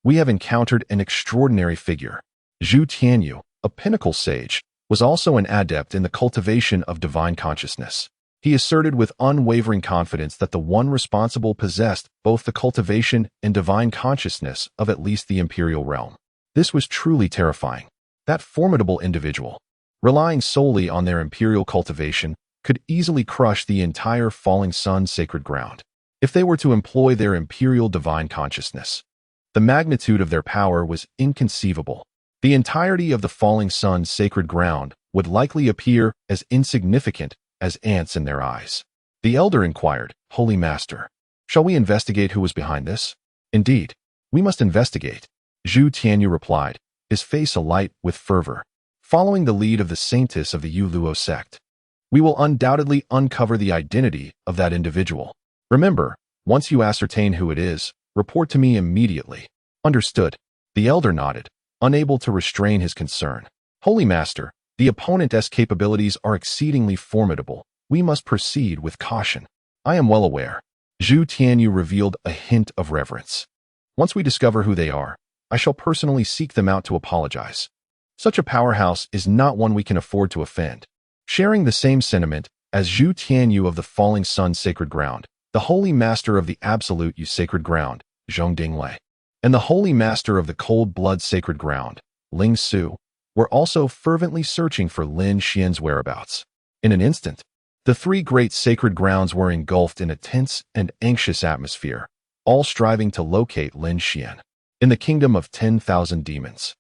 we have encountered an extraordinary figure. Zhu Tianyu, a pinnacle sage, was also an adept in the cultivation of divine consciousness. He asserted with unwavering confidence that the one responsible possessed both the cultivation and divine consciousness of at least the imperial realm. This was truly terrifying. That formidable individual, relying solely on their imperial cultivation, could easily crush the entire falling sun's sacred ground. If they were to employ their imperial divine consciousness, the magnitude of their power was inconceivable. The entirety of the falling sun's sacred ground would likely appear as insignificant as ants in their eyes. The elder inquired, "Holy Master, shall we investigate who was behind this?" "Indeed, we must investigate," Zhu Tianyu replied, his face alight with fervor. "Following the lead of the saintess of the Yu Luo sect, we will undoubtedly uncover the identity of that individual. Remember, once you ascertain who it is, report to me immediately." "Understood." The elder nodded, unable to restrain his concern. "Holy Master, the opponent's capabilities are exceedingly formidable. We must proceed with caution." "I am well aware." Zhu Tianyu revealed a hint of reverence. "Once we discover who they are, I shall personally seek them out to apologize. Such a powerhouse is not one we can afford to offend." Sharing the same sentiment as Zhu Tianyu of the Falling Sun's sacred ground, the Holy Master of the Absolute Yu sacred ground, Zhong Dinglei, and the Holy Master of the Cold Blood sacred ground, Ling Su, were also fervently searching for Lin Xian's whereabouts. In an instant, the three great sacred grounds were engulfed in a tense and anxious atmosphere, all striving to locate Lin Xian. In the kingdom of 10,000 demons.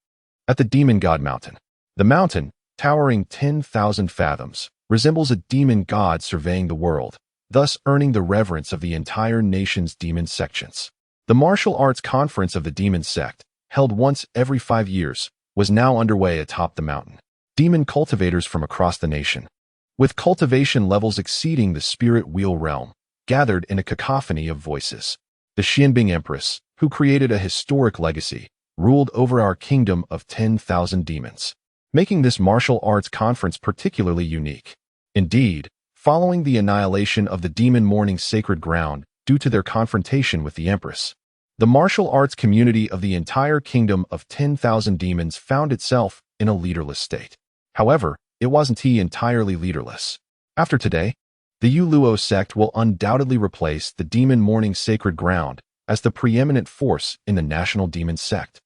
At the Demon God Mountain. The mountain, towering 10,000 fathoms, resembles a demon god surveying the world, thus earning the reverence of the entire nation's demon sections. The martial arts conference of the demon sect, held once every 5 years, was now underway atop the mountain. Demon cultivators from across the nation, with cultivation levels exceeding the spirit wheel realm, gathered in a cacophony of voices. The Xianbing Empress, who created a historic legacy, ruled over our kingdom of 10,000 demons, making this martial arts conference particularly unique. Indeed, following the annihilation of the demon mourning sacred ground due to their confrontation with the Empress, the martial arts community of the entire kingdom of 10,000 demons found itself in a leaderless state. However, it wasn't entirely leaderless. After today, the Yu Luo sect will undoubtedly replace the demon mourning sacred ground as the preeminent force in the national demon sect.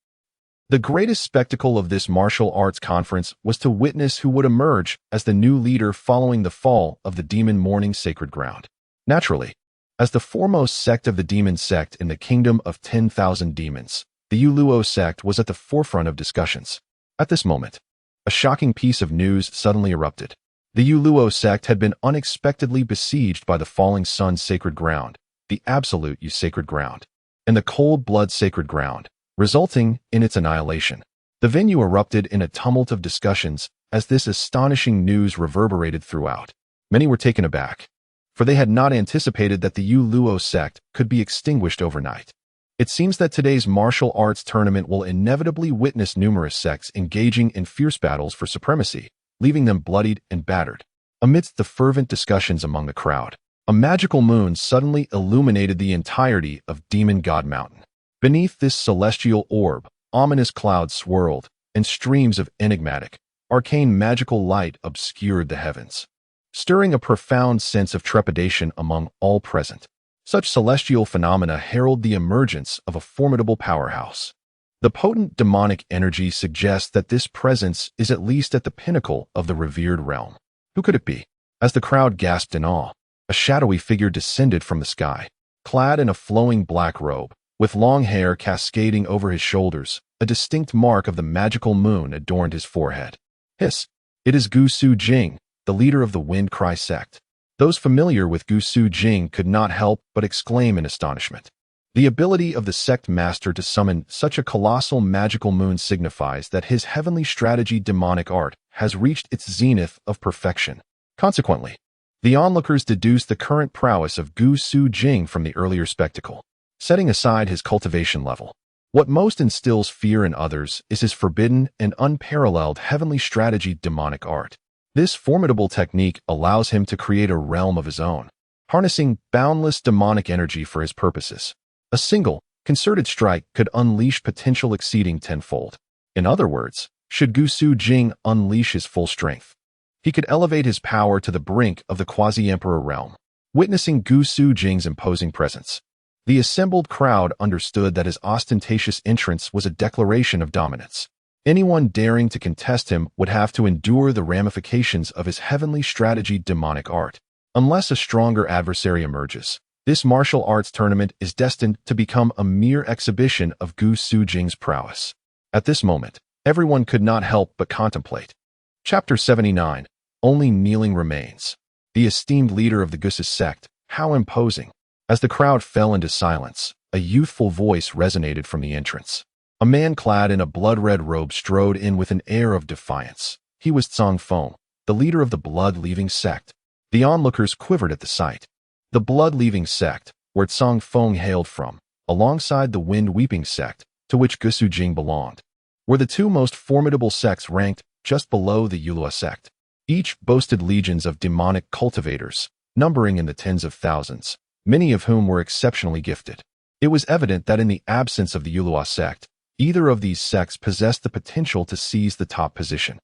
The greatest spectacle of this martial arts conference was to witness who would emerge as the new leader following the fall of the demon mourning sacred ground. Naturally, as the foremost sect of the demon sect in the kingdom of 10,000 demons, the Yu Luo sect was at the forefront of discussions. At this moment, a shocking piece of news suddenly erupted. The Yu Luo sect had been unexpectedly besieged by the falling sun's sacred ground, the Absolute Yu sacred ground, and the Cold Blood sacred ground, resulting in its annihilation. The venue erupted in a tumult of discussions as this astonishing news reverberated throughout. Many were taken aback, for they had not anticipated that the Yu Luo sect could be extinguished overnight. It seems that today's martial arts tournament will inevitably witness numerous sects engaging in fierce battles for supremacy, leaving them bloodied and battered. Amidst the fervent discussions among the crowd, a magical moon suddenly illuminated the entirety of Demon God Mountain. Beneath this celestial orb, ominous clouds swirled, and streams of enigmatic, arcane magical light obscured the heavens, stirring a profound sense of trepidation among all present. Such celestial phenomena herald the emergence of a formidable powerhouse. The potent demonic energy suggests that this presence is at least at the pinnacle of the revered realm. Who could it be? As the crowd gasped in awe, a shadowy figure descended from the sky, clad in a flowing black robe, with long hair cascading over his shoulders. A distinct mark of the magical moon adorned his forehead. Hiss! It is Gu Su Jing, the leader of the Wind Cry sect. Those familiar with Gu Su Jing could not help but exclaim in astonishment. The ability of the sect master to summon such a colossal magical moon signifies that his heavenly strategy demonic art has reached its zenith of perfection. Consequently, the onlookers deduced the current prowess of Gu Su Jing from the earlier spectacle. Setting aside his cultivation level, what most instills fear in others is his forbidden and unparalleled heavenly strategy demonic art. This formidable technique allows him to create a realm of his own, harnessing boundless demonic energy for his purposes. A single, concerted strike could unleash potential exceeding tenfold. In other words, should Gu Su Jing unleash his full strength, he could elevate his power to the brink of the quasi-emperor realm. Witnessing Gu Su Jing's imposing presence, the assembled crowd understood that his ostentatious entrance was a declaration of dominance. Anyone daring to contest him would have to endure the ramifications of his heavenly strategy demonic art. Unless a stronger adversary emerges, this martial arts tournament is destined to become a mere exhibition of Gu Sujing's prowess. At this moment, everyone could not help but contemplate. Chapter 79. Only kneeling remains. The esteemed leader of the Gusis sect, how imposing. As the crowd fell into silence, a youthful voice resonated from the entrance. A man clad in a blood-red robe strode in with an air of defiance. He was Tsang Feng, the leader of the blood-leaving sect. The onlookers quivered at the sight. The blood-leaving sect, where Tsang Feng hailed from, alongside the wind-weeping sect, to which Gu Sujing belonged, were the two most formidable sects ranked just below the Yulua sect. Each boasted legions of demonic cultivators, numbering in the tens of thousands, many of whom were exceptionally gifted. It was evident that in the absence of the Yulua sect, either of these sects possessed the potential to seize the top position.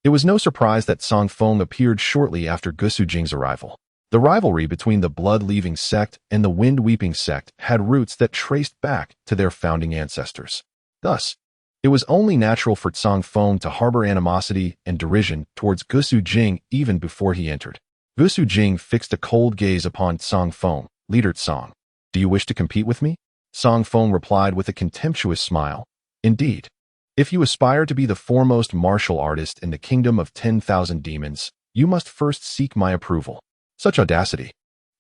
It was no surprise that Tsang Feng appeared shortly after Gu Sujing's arrival. The rivalry between the blood-leaving sect and the wind-weeping sect had roots that traced back to their founding ancestors. Thus, it was only natural for Tsang Feng to harbor animosity and derision towards Gu Sujing even before he entered. Gu Sujing fixed a cold gaze upon Tsang Feng. Leader Tsang, do you wish to compete with me? Tsang Feng replied with a contemptuous smile. Indeed. If you aspire to be the foremost martial artist in the kingdom of 10,000 demons, you must first seek my approval. Such audacity.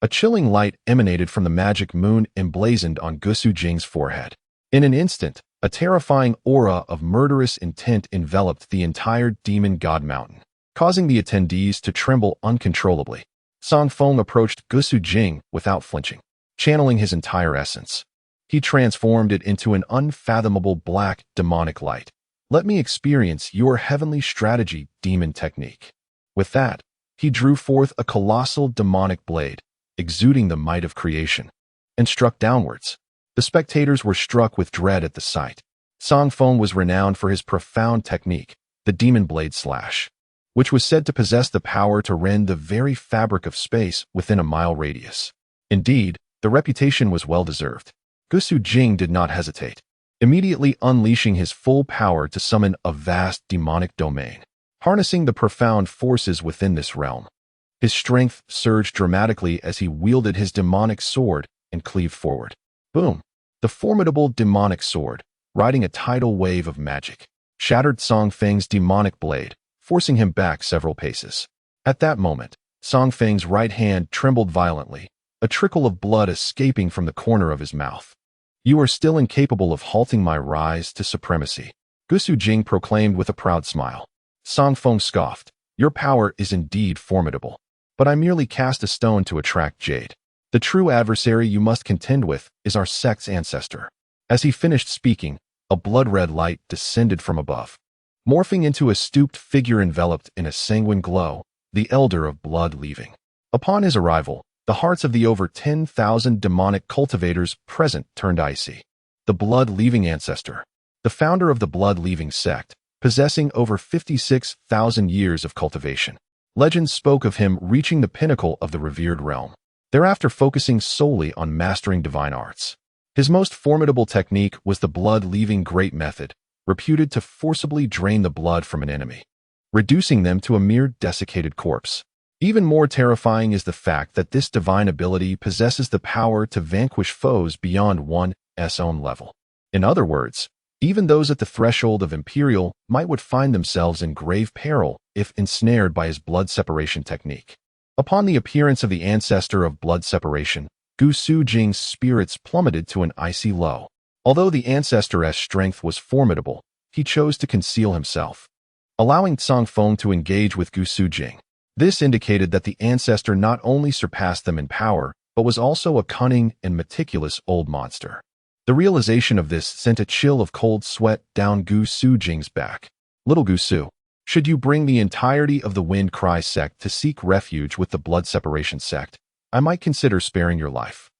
A chilling light emanated from the magic moon emblazoned on Gu Sujing's forehead. In an instant, a terrifying aura of murderous intent enveloped the entire demon god mountain, causing the attendees to tremble uncontrollably. Tsang Feng approached Gu Sujing without flinching, channeling his entire essence. He transformed it into an unfathomable black, demonic light. Let me experience your heavenly strategy, demon technique. With that, he drew forth a colossal demonic blade, exuding the might of creation, and struck downwards. The spectators were struck with dread at the sight. Tsang Feng was renowned for his profound technique, the demon blade slash, which was said to possess the power to rend the very fabric of space within a mile radius. Indeed, the reputation was well-deserved. Gu Sujing did not hesitate, immediately unleashing his full power to summon a vast demonic domain, harnessing the profound forces within this realm. His strength surged dramatically as he wielded his demonic sword and cleaved forward. Boom! The formidable demonic sword, riding a tidal wave of magic, shattered Tsang Feng's demonic blade, forcing him back several paces. At that moment, Tsang Feng's right hand trembled violently, a trickle of blood escaping from the corner of his mouth. You are still incapable of halting my rise to supremacy, Gu Sujing proclaimed with a proud smile. Tsang Feng scoffed. Your power is indeed formidable, but I merely cast a stone to attract jade. The true adversary you must contend with is our sect's ancestor. As he finished speaking, a blood-red light descended from above, morphing into a stooped figure enveloped in a sanguine glow, the elder of blood-leaving. Upon his arrival, the hearts of the over 10,000 demonic cultivators present turned icy. The blood-leaving ancestor, the founder of the blood-leaving sect, possessing over 56,000 years of cultivation. Legends spoke of him reaching the pinnacle of the revered realm, thereafter focusing solely on mastering divine arts. His most formidable technique was the blood-leaving great method, reputed to forcibly drain the blood from an enemy, reducing them to a mere desiccated corpse. Even more terrifying is the fact that this divine ability possesses the power to vanquish foes beyond one's own level. In other words, even those at the threshold of Imperial might would find themselves in grave peril if ensnared by his blood separation technique. Upon the appearance of the ancestor of blood separation, Gu Sujing's spirits plummeted to an icy low. Although the ancestor's strength was formidable, he chose to conceal himself, allowing Tsang Feng to engage with Gu Sujing. This indicated that the ancestor not only surpassed them in power, but was also a cunning and meticulous old monster. The realization of this sent a chill of cold sweat down Gu Sujing's back. Little Gu Su, should you bring the entirety of the Wind Cry sect to seek refuge with the Blood Separation sect, I might consider sparing your life.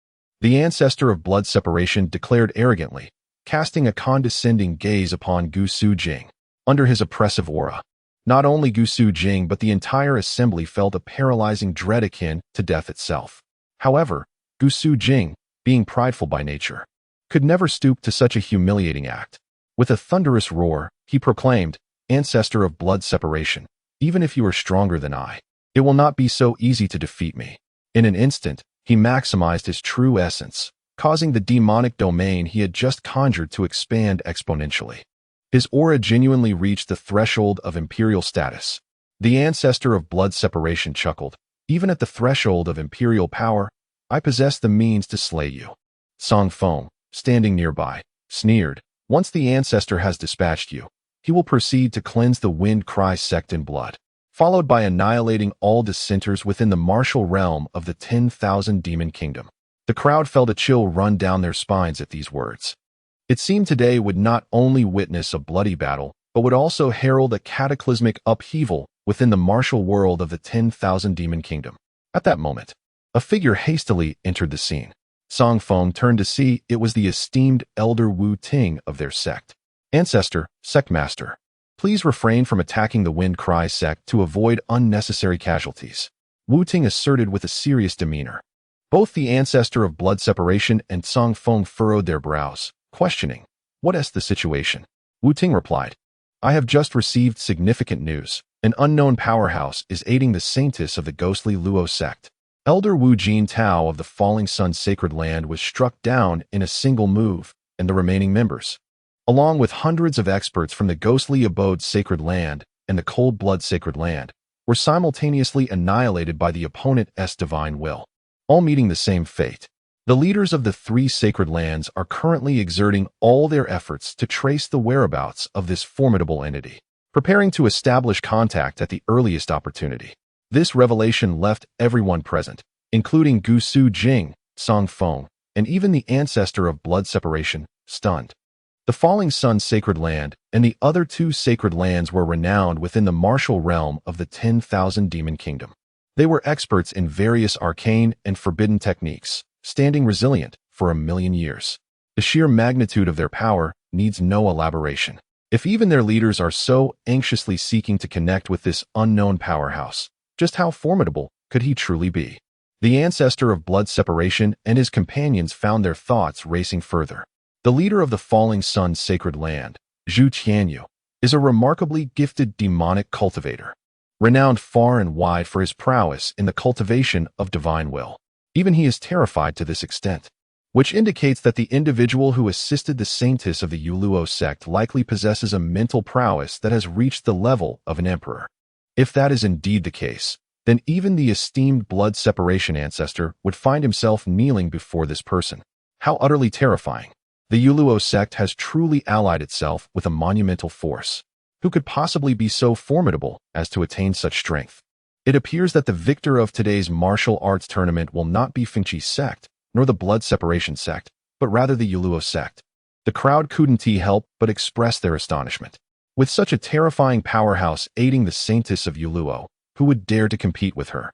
The ancestor of blood separation declared arrogantly, casting a condescending gaze upon Gu Sujing. Under his oppressive aura, not only Gu Sujing but the entire assembly felt a paralyzing dread akin to death itself. However, Gu Sujing, being prideful by nature, could never stoop to such a humiliating act. With a thunderous roar, He proclaimed, "Ancestor of blood separation, even if you are stronger than I, it will not be so easy to defeat me." In an instant, he maximized his true essence, causing the demonic domain he had just conjured to expand exponentially. His aura genuinely reached the threshold of imperial status. The ancestor of blood separation chuckled, "Even at the threshold of imperial power, I possess the means to slay you." Song Feng, standing nearby, sneered, "Once the ancestor has dispatched you, he will proceed to cleanse the Wind Cry sect in blood, followed by annihilating all dissenters within the martial realm of the 10,000 Demon Kingdom." The crowd felt a chill run down their spines at these words. It seemed today would not only witness a bloody battle, but would also herald a cataclysmic upheaval within the martial world of the 10,000 Demon Kingdom. At that moment, a figure hastily entered the scene. Song Feng turned to see it was the esteemed Elder Wu Ting of their sect. "Ancestor, Sect Master, please refrain from attacking the Wind Cry sect to avoid unnecessary casualties," Wu Ting asserted with a serious demeanor. Both the ancestor of blood separation and Song Feng furrowed their brows, questioning, "What is the situation?" Wu Ting replied, "I have just received significant news. An unknown powerhouse is aiding the saintess of the ghostly Luo sect." Elder Wu Jin Tao of the Falling Sun Sacred Land was struck down in a single move, and the remaining members, along with hundreds of experts from the ghostly abode Sacred Land and the cold blood Sacred Land, were simultaneously annihilated by the opponent's divine will, all meeting the same fate. The leaders of the three sacred lands are currently exerting all their efforts to trace the whereabouts of this formidable entity, preparing to establish contact at the earliest opportunity. This revelation left everyone present, including Gu Su Jing, Song Feng, and even the ancestor of blood separation, stunned. The Falling Sun Sacred Land and the other two sacred lands were renowned within the martial realm of the 10,000 Demon Kingdom. They were experts in various arcane and forbidden techniques, standing resilient for 1,000,000 years. The sheer magnitude of their power needs no elaboration. If even their leaders are so anxiously seeking to connect with this unknown powerhouse, just how formidable could he truly be? The ancestor of blood separation and his companions found their thoughts racing further. The leader of the Falling Sun Sacred Land, Zhu Qianyu, is a remarkably gifted demonic cultivator, renowned far and wide for his prowess in the cultivation of divine will. Even he is terrified to this extent, which indicates that the individual who assisted the saintess of the Yuluo sect likely possesses a mental prowess that has reached the level of an emperor. If that is indeed the case, then even the esteemed blood separation ancestor would find himself kneeling before this person. How utterly terrifying. The Yuluo sect has truly allied itself with a monumental force. Who could possibly be so formidable as to attain such strength? It appears that the victor of today's martial arts tournament will not be Fengqi's sect, nor the blood separation sect, but rather the Yuluo sect. The crowd couldn't help but express their astonishment. With such a terrifying powerhouse aiding the saintess of Yuluo, who would dare to compete with her?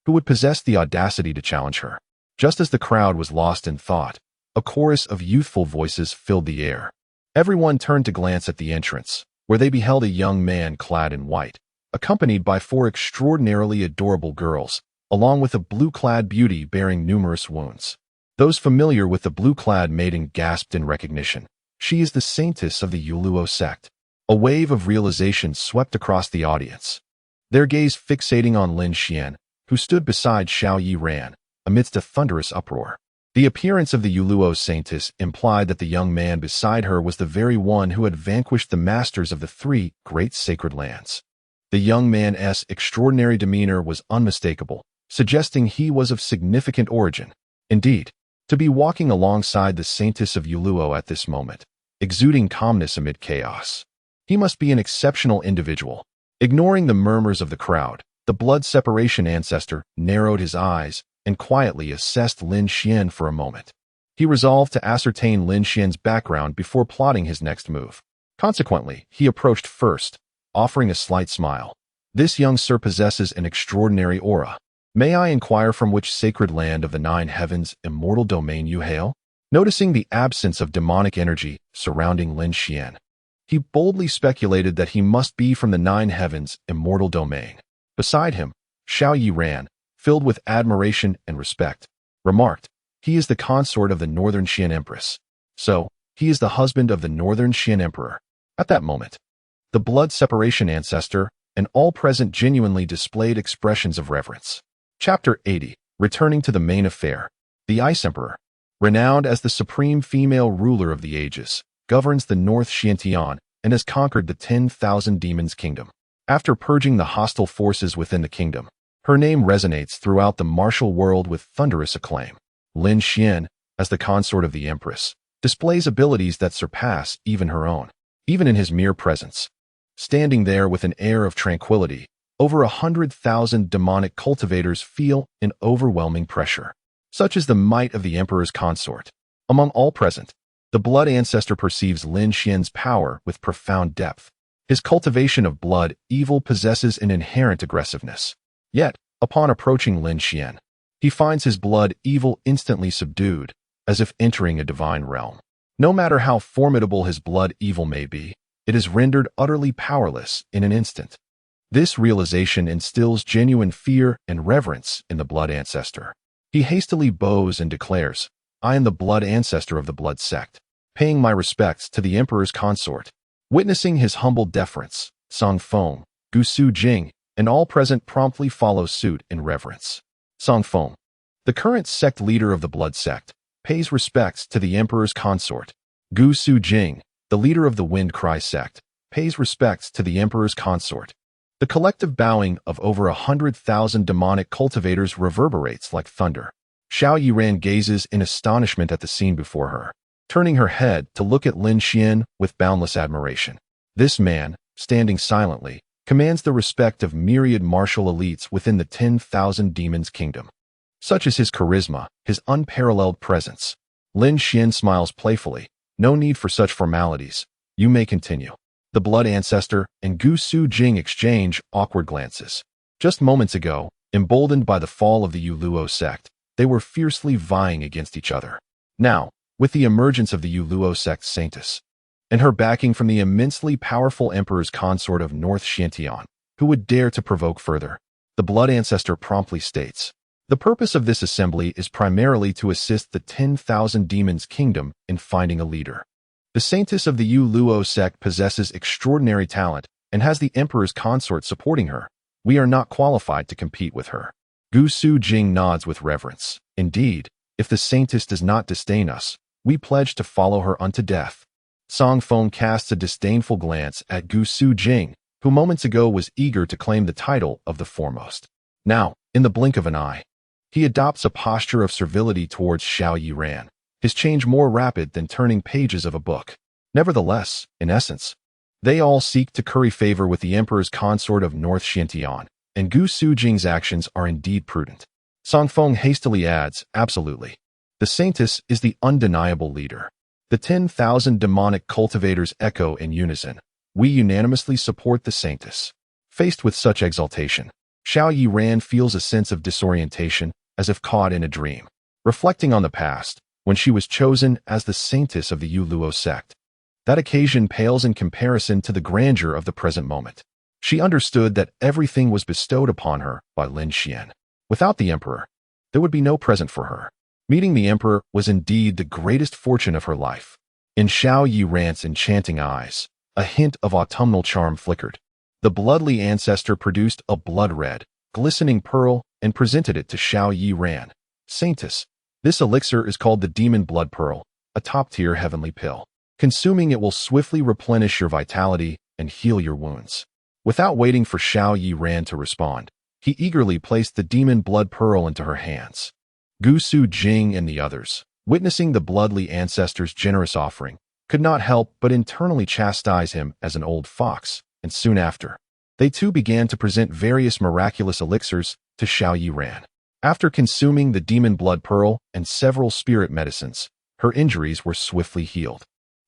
Who would possess the audacity to challenge her? Just as the crowd was lost in thought, a chorus of youthful voices filled the air. Everyone turned to glance at the entrance, where they beheld a young man clad in white, accompanied by 4 extraordinarily adorable girls, along with a blue-clad beauty bearing numerous wounds. Those familiar with the blue-clad maiden gasped in recognition. She is the saintess of the Yuluo sect. A wave of realization swept across the audience, their gaze fixating on Lin Xian, who stood beside Xiao Yi Ran, amidst a thunderous uproar. The appearance of the Yuluo saintess implied that the young man beside her was the very one who had vanquished the masters of the 3 great sacred lands. The young man's extraordinary demeanor was unmistakable, suggesting he was of significant origin. Indeed, to be walking alongside the saintess of Yuluo at this moment, exuding calmness amid chaos. He must be an exceptional individual. Ignoring the murmurs of the crowd, the blood separation ancestor narrowed his eyes and quietly assessed Lin Xian for a moment. He resolved to ascertain Lin Xian's background before plotting his next move. Consequently, he approached first, offering a slight smile. "This young sir possesses an extraordinary aura. May I inquire from which sacred land of the 9 heavens immortal domain you hail?" Noticing the absence of demonic energy surrounding Lin Xian, he boldly speculated that he must be from the 9 heavens immortal domain. Beside him, Xiao Yi Ran, filled with admiration and respect, remarked, "He is the consort of the Northern Xian Empress. So, he is the husband of the Northern Xian Emperor." At that moment, the blood separation ancestor, and all present genuinely displayed expressions of reverence. Chapter 80. Returning to the main affair. The Ice Emperor, renowned as the supreme female ruler of the ages, governs the North Xiantian and has conquered the 10,000 Demons Kingdom. After purging the hostile forces within the kingdom, her name resonates throughout the martial world with thunderous acclaim. Lin Xian, as the consort of the Empress, displays abilities that surpass even her own, even in his mere presence. Standing there with an air of tranquility, over 100,000 demonic cultivators feel an overwhelming pressure. Such is the might of the Emperor's consort. Among all present, the blood ancestor perceives Lin Xian's power with profound depth. His cultivation of blood evil possesses an inherent aggressiveness. Yet, upon approaching Lin Xian, he finds his blood evil instantly subdued, as if entering a divine realm. No matter how formidable his blood evil may be, it is rendered utterly powerless in an instant. This realization instills genuine fear and reverence in the blood ancestor. He hastily bows and declares, "I am the blood ancestor of the blood sect, paying my respects to the Emperor's consort." Witnessing his humble deference, Song Feng, Gu Su Jing, and all present promptly follow suit in reverence. Song Feng, the current sect leader of the blood sect, pays respects to the Emperor's consort. Gu Su Jing, the leader of the Wind Cry sect, pays respects to the Emperor's consort. The collective bowing of over 100,000 demonic cultivators reverberates like thunder. Xiao Yiran gazes in astonishment at the scene before her, turning her head to look at Lin Xian with boundless admiration. This man, standing silently, commands the respect of myriad martial elites within the 10,000 Demons Kingdom. Such is his charisma, his unparalleled presence. Lin Xian smiles playfully. "No need for such formalities. You may continue." The blood ancestor and Gu Su Jing exchange awkward glances. Just moments ago, emboldened by the fall of the Yuluo sect, they were fiercely vying against each other. Now, with the emergence of the Yuluo sect's saintess, and her backing from the immensely powerful Emperor's consort of North Xiantian, who would dare to provoke further, the blood ancestor promptly states, "The purpose of this assembly is primarily to assist the 10,000 Demons Kingdom in finding a leader. The saintess of the Yu Luo sect possesses extraordinary talent and has the Emperor's consort supporting her. We are not qualified to compete with her." Gu Su Jing nods with reverence. "Indeed, if the saintess does not disdain us, we pledge to follow her unto death." Song Feng casts a disdainful glance at Gu Su Jing, who moments ago was eager to claim the title of the foremost. Now, in the blink of an eye, he adopts a posture of servility towards Xiao Yiran, his change more rapid than turning pages of a book. Nevertheless, in essence, they all seek to curry favor with the Emperor's consort of North Xiantian, and Gu Su Jing's actions are indeed prudent. Song Feng hastily adds, "Absolutely. The saintess is the undeniable leader." The 10,000 demonic cultivators echo in unison. "We unanimously support the saintess." Faced with such exaltation, Xiao Yiran feels a sense of disorientation, as if caught in a dream. Reflecting on the past, when she was chosen as the saintess of the Yu Luo sect, that occasion pales in comparison to the grandeur of the present moment. She understood that everything was bestowed upon her by Lin Xian. Without the Emperor, there would be no present for her. Meeting the Emperor was indeed the greatest fortune of her life. In Xiao Yiran's enchanting eyes, a hint of autumnal charm flickered. The bloodly ancestor produced a blood-red, glistening pearl and presented it to Xiao Yiran. "Saintess, this elixir is called the Demon Blood Pearl, a top-tier heavenly pill. Consuming it will swiftly replenish your vitality and heal your wounds." Without waiting for Xiao Yiran to respond, he eagerly placed the Demon Blood Pearl into her hands. Gu Su Jing and the others, witnessing the bloodly ancestor's generous offering, could not help but internally chastise him as an old fox, and soon after, they too began to present various miraculous elixirs to Xiao Yiran. After consuming the Demon Blood Pearl and several spirit medicines, her injuries were swiftly healed.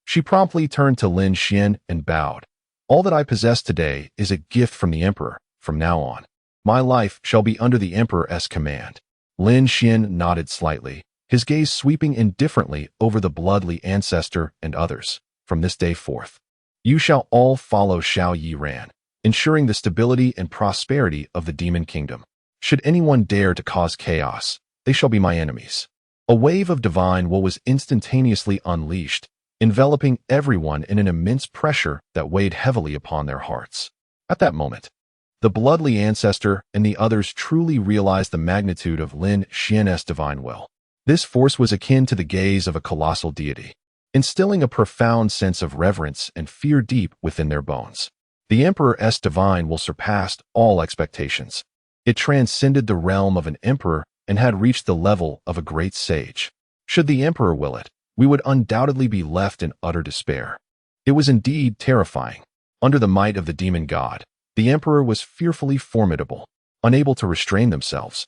She promptly turned to Lin Xian and bowed. "All that I possess today is a gift from the Emperor. From now on, my life shall be under the Emperor's command." Lin Xian nodded slightly, his gaze sweeping indifferently over the bloodly ancestor and others. "From this day forth, you shall all follow Xiao Yiran, ensuring the stability and prosperity of the Demon Kingdom. Should anyone dare to cause chaos, they shall be my enemies." A wave of divine will was instantaneously unleashed, enveloping everyone in an immense pressure that weighed heavily upon their hearts. At that moment, the bloodly ancestor and the others truly realized the magnitude of Lin Xian's divine will. This force was akin to the gaze of a colossal deity, instilling a profound sense of reverence and fear deep within their bones. The Emperor's divine will surpassed all expectations. It transcended the realm of an emperor and had reached the level of a great sage. Should the emperor will it, we would undoubtedly be left in utter despair. It was indeed terrifying. Under the might of the demon god, the emperor was fearfully formidable, unable to restrain themselves.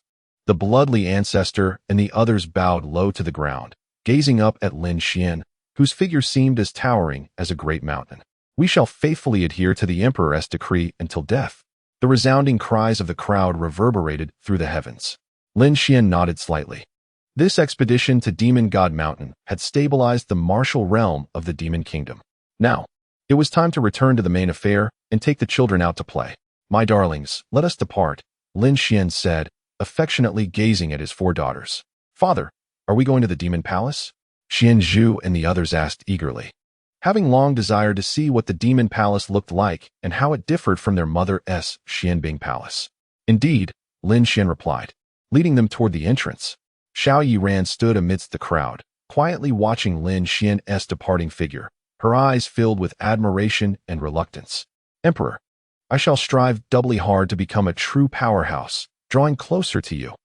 The bloodly ancestor and the others bowed low to the ground, gazing up at Lin Xian, whose figure seemed as towering as a great mountain. "We shall faithfully adhere to the emperor's decree until death." The resounding cries of the crowd reverberated through the heavens. Lin Xian nodded slightly. This expedition to Demon God Mountain had stabilized the martial realm of the Demon Kingdom. Now, it was time to return to the main affair and take the children out to play. "My darlings, let us depart," Lin Xian said, affectionately gazing at his 4 daughters. "Father, are we going to the Demon Palace?" Xian Zhu and the others asked eagerly. Having long desired to see what the Demon Palace looked like and how it differed from their mother's Xianbing Palace. "Indeed," Lin Xian replied, leading them toward the entrance. Xiao Yiran stood amidst the crowd, quietly watching Lin Xian's departing figure, her eyes filled with admiration and reluctance. "Emperor, I shall strive doubly hard to become a true powerhouse, drawing closer to you."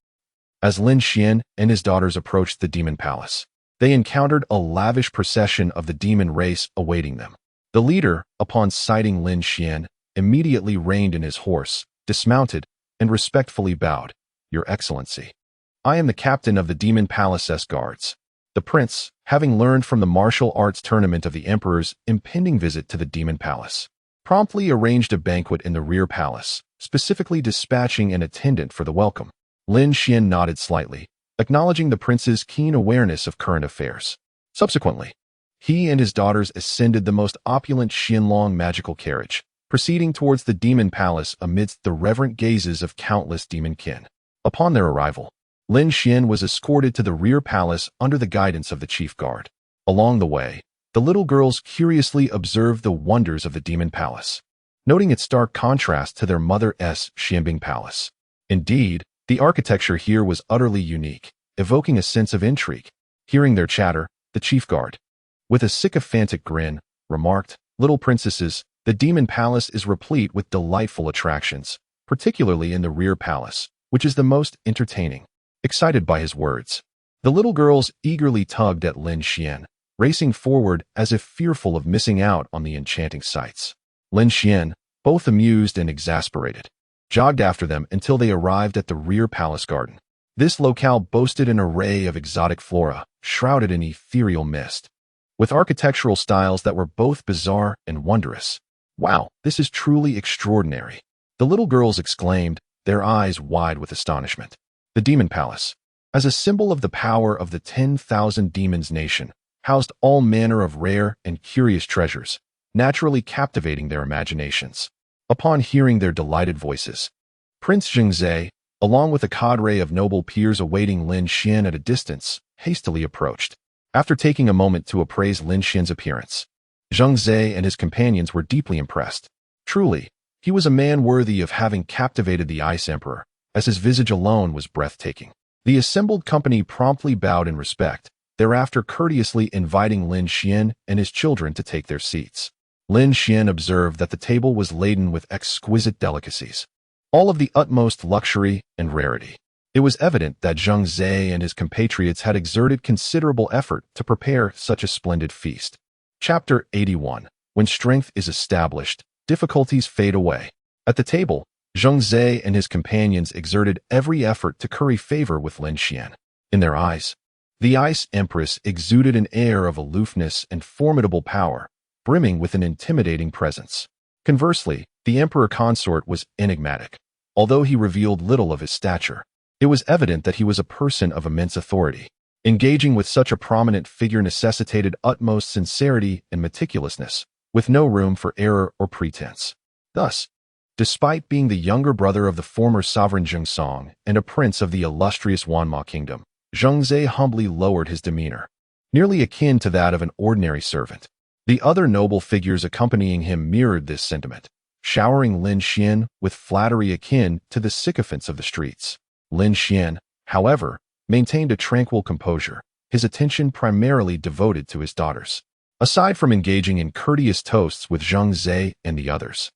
As Lin Xian and his daughters approached the Demon Palace, they encountered a lavish procession of the demon race awaiting them. The leader, upon sighting Lin Xian, immediately reined in his horse, dismounted, and respectfully bowed. "Your Excellency, I am the captain of the Demon Palace's guards." The prince, having learned from the martial arts tournament of the emperor's impending visit to the Demon Palace, promptly arranged a banquet in the rear palace, specifically dispatching an attendant for the welcome. Lin Xian nodded slightly, acknowledging the prince's keen awareness of current affairs. Subsequently, he and his daughters ascended the most opulent Xianlong magical carriage, proceeding towards the Demon Palace amidst the reverent gazes of countless demon kin. Upon their arrival, Lin Xian was escorted to the rear palace under the guidance of the chief guard. Along the way, the little girls curiously observed the wonders of the Demon Palace, noting its stark contrast to their mother's Xianbing Palace. Indeed, the architecture here was utterly unique, evoking a sense of intrigue. Hearing their chatter, the chief guard, with a sycophantic grin, remarked, "Little princesses, the Demon Palace is replete with delightful attractions, particularly in the rear palace, which is the most entertaining." Excited by his words, the little girls eagerly tugged at Lin Xian, racing forward as if fearful of missing out on the enchanting sights. Lin Xian, both amused and exasperated, jogged after them until they arrived at the rear palace garden. This locale boasted an array of exotic flora, shrouded in ethereal mist, with architectural styles that were both bizarre and wondrous. "Wow, this is truly extraordinary," the little girls exclaimed, their eyes wide with astonishment. The Demon Palace, as a symbol of the power of the 10,000 Demons nation, housed all manner of rare and curious treasures, naturally captivating their imaginations. Upon hearing their delighted voices, Prince Zhengzhe, along with a cadre of noble peers awaiting Lin Xian at a distance, hastily approached. After taking a moment to appraise Lin Xian's appearance, Zhengzhe and his companions were deeply impressed. Truly, he was a man worthy of having captivated the Ice Emperor, as his visage alone was breathtaking. The assembled company promptly bowed in respect, thereafter courteously inviting Lin Xian and his children to take their seats. Lin Xian observed that the table was laden with exquisite delicacies, all of the utmost luxury and rarity. It was evident that Zhengzhe and his compatriots had exerted considerable effort to prepare such a splendid feast. Chapter 81. When strength is established, difficulties fade away. At the table, Zhengzhe and his companions exerted every effort to curry favor with Lin Xian. In their eyes, the Ice Empress exuded an air of aloofness and formidable power, brimming with an intimidating presence. Conversely, the Emperor Consort was enigmatic. Although he revealed little of his stature, it was evident that he was a person of immense authority. Engaging with such a prominent figure necessitated utmost sincerity and meticulousness, with no room for error or pretense. Thus, despite being the younger brother of the former sovereign Zhengsong and a prince of the illustrious Wanma kingdom, Zhengzhe humbly lowered his demeanor. nearly akin to that of an ordinary servant. The other noble figures accompanying him mirrored this sentiment, showering Lin Xian with flattery akin to the sycophants of the streets. Lin Xian, however, maintained a tranquil composure, his attention primarily devoted to his daughters. Aside from engaging in courteous toasts with Zheng Zhe and the others,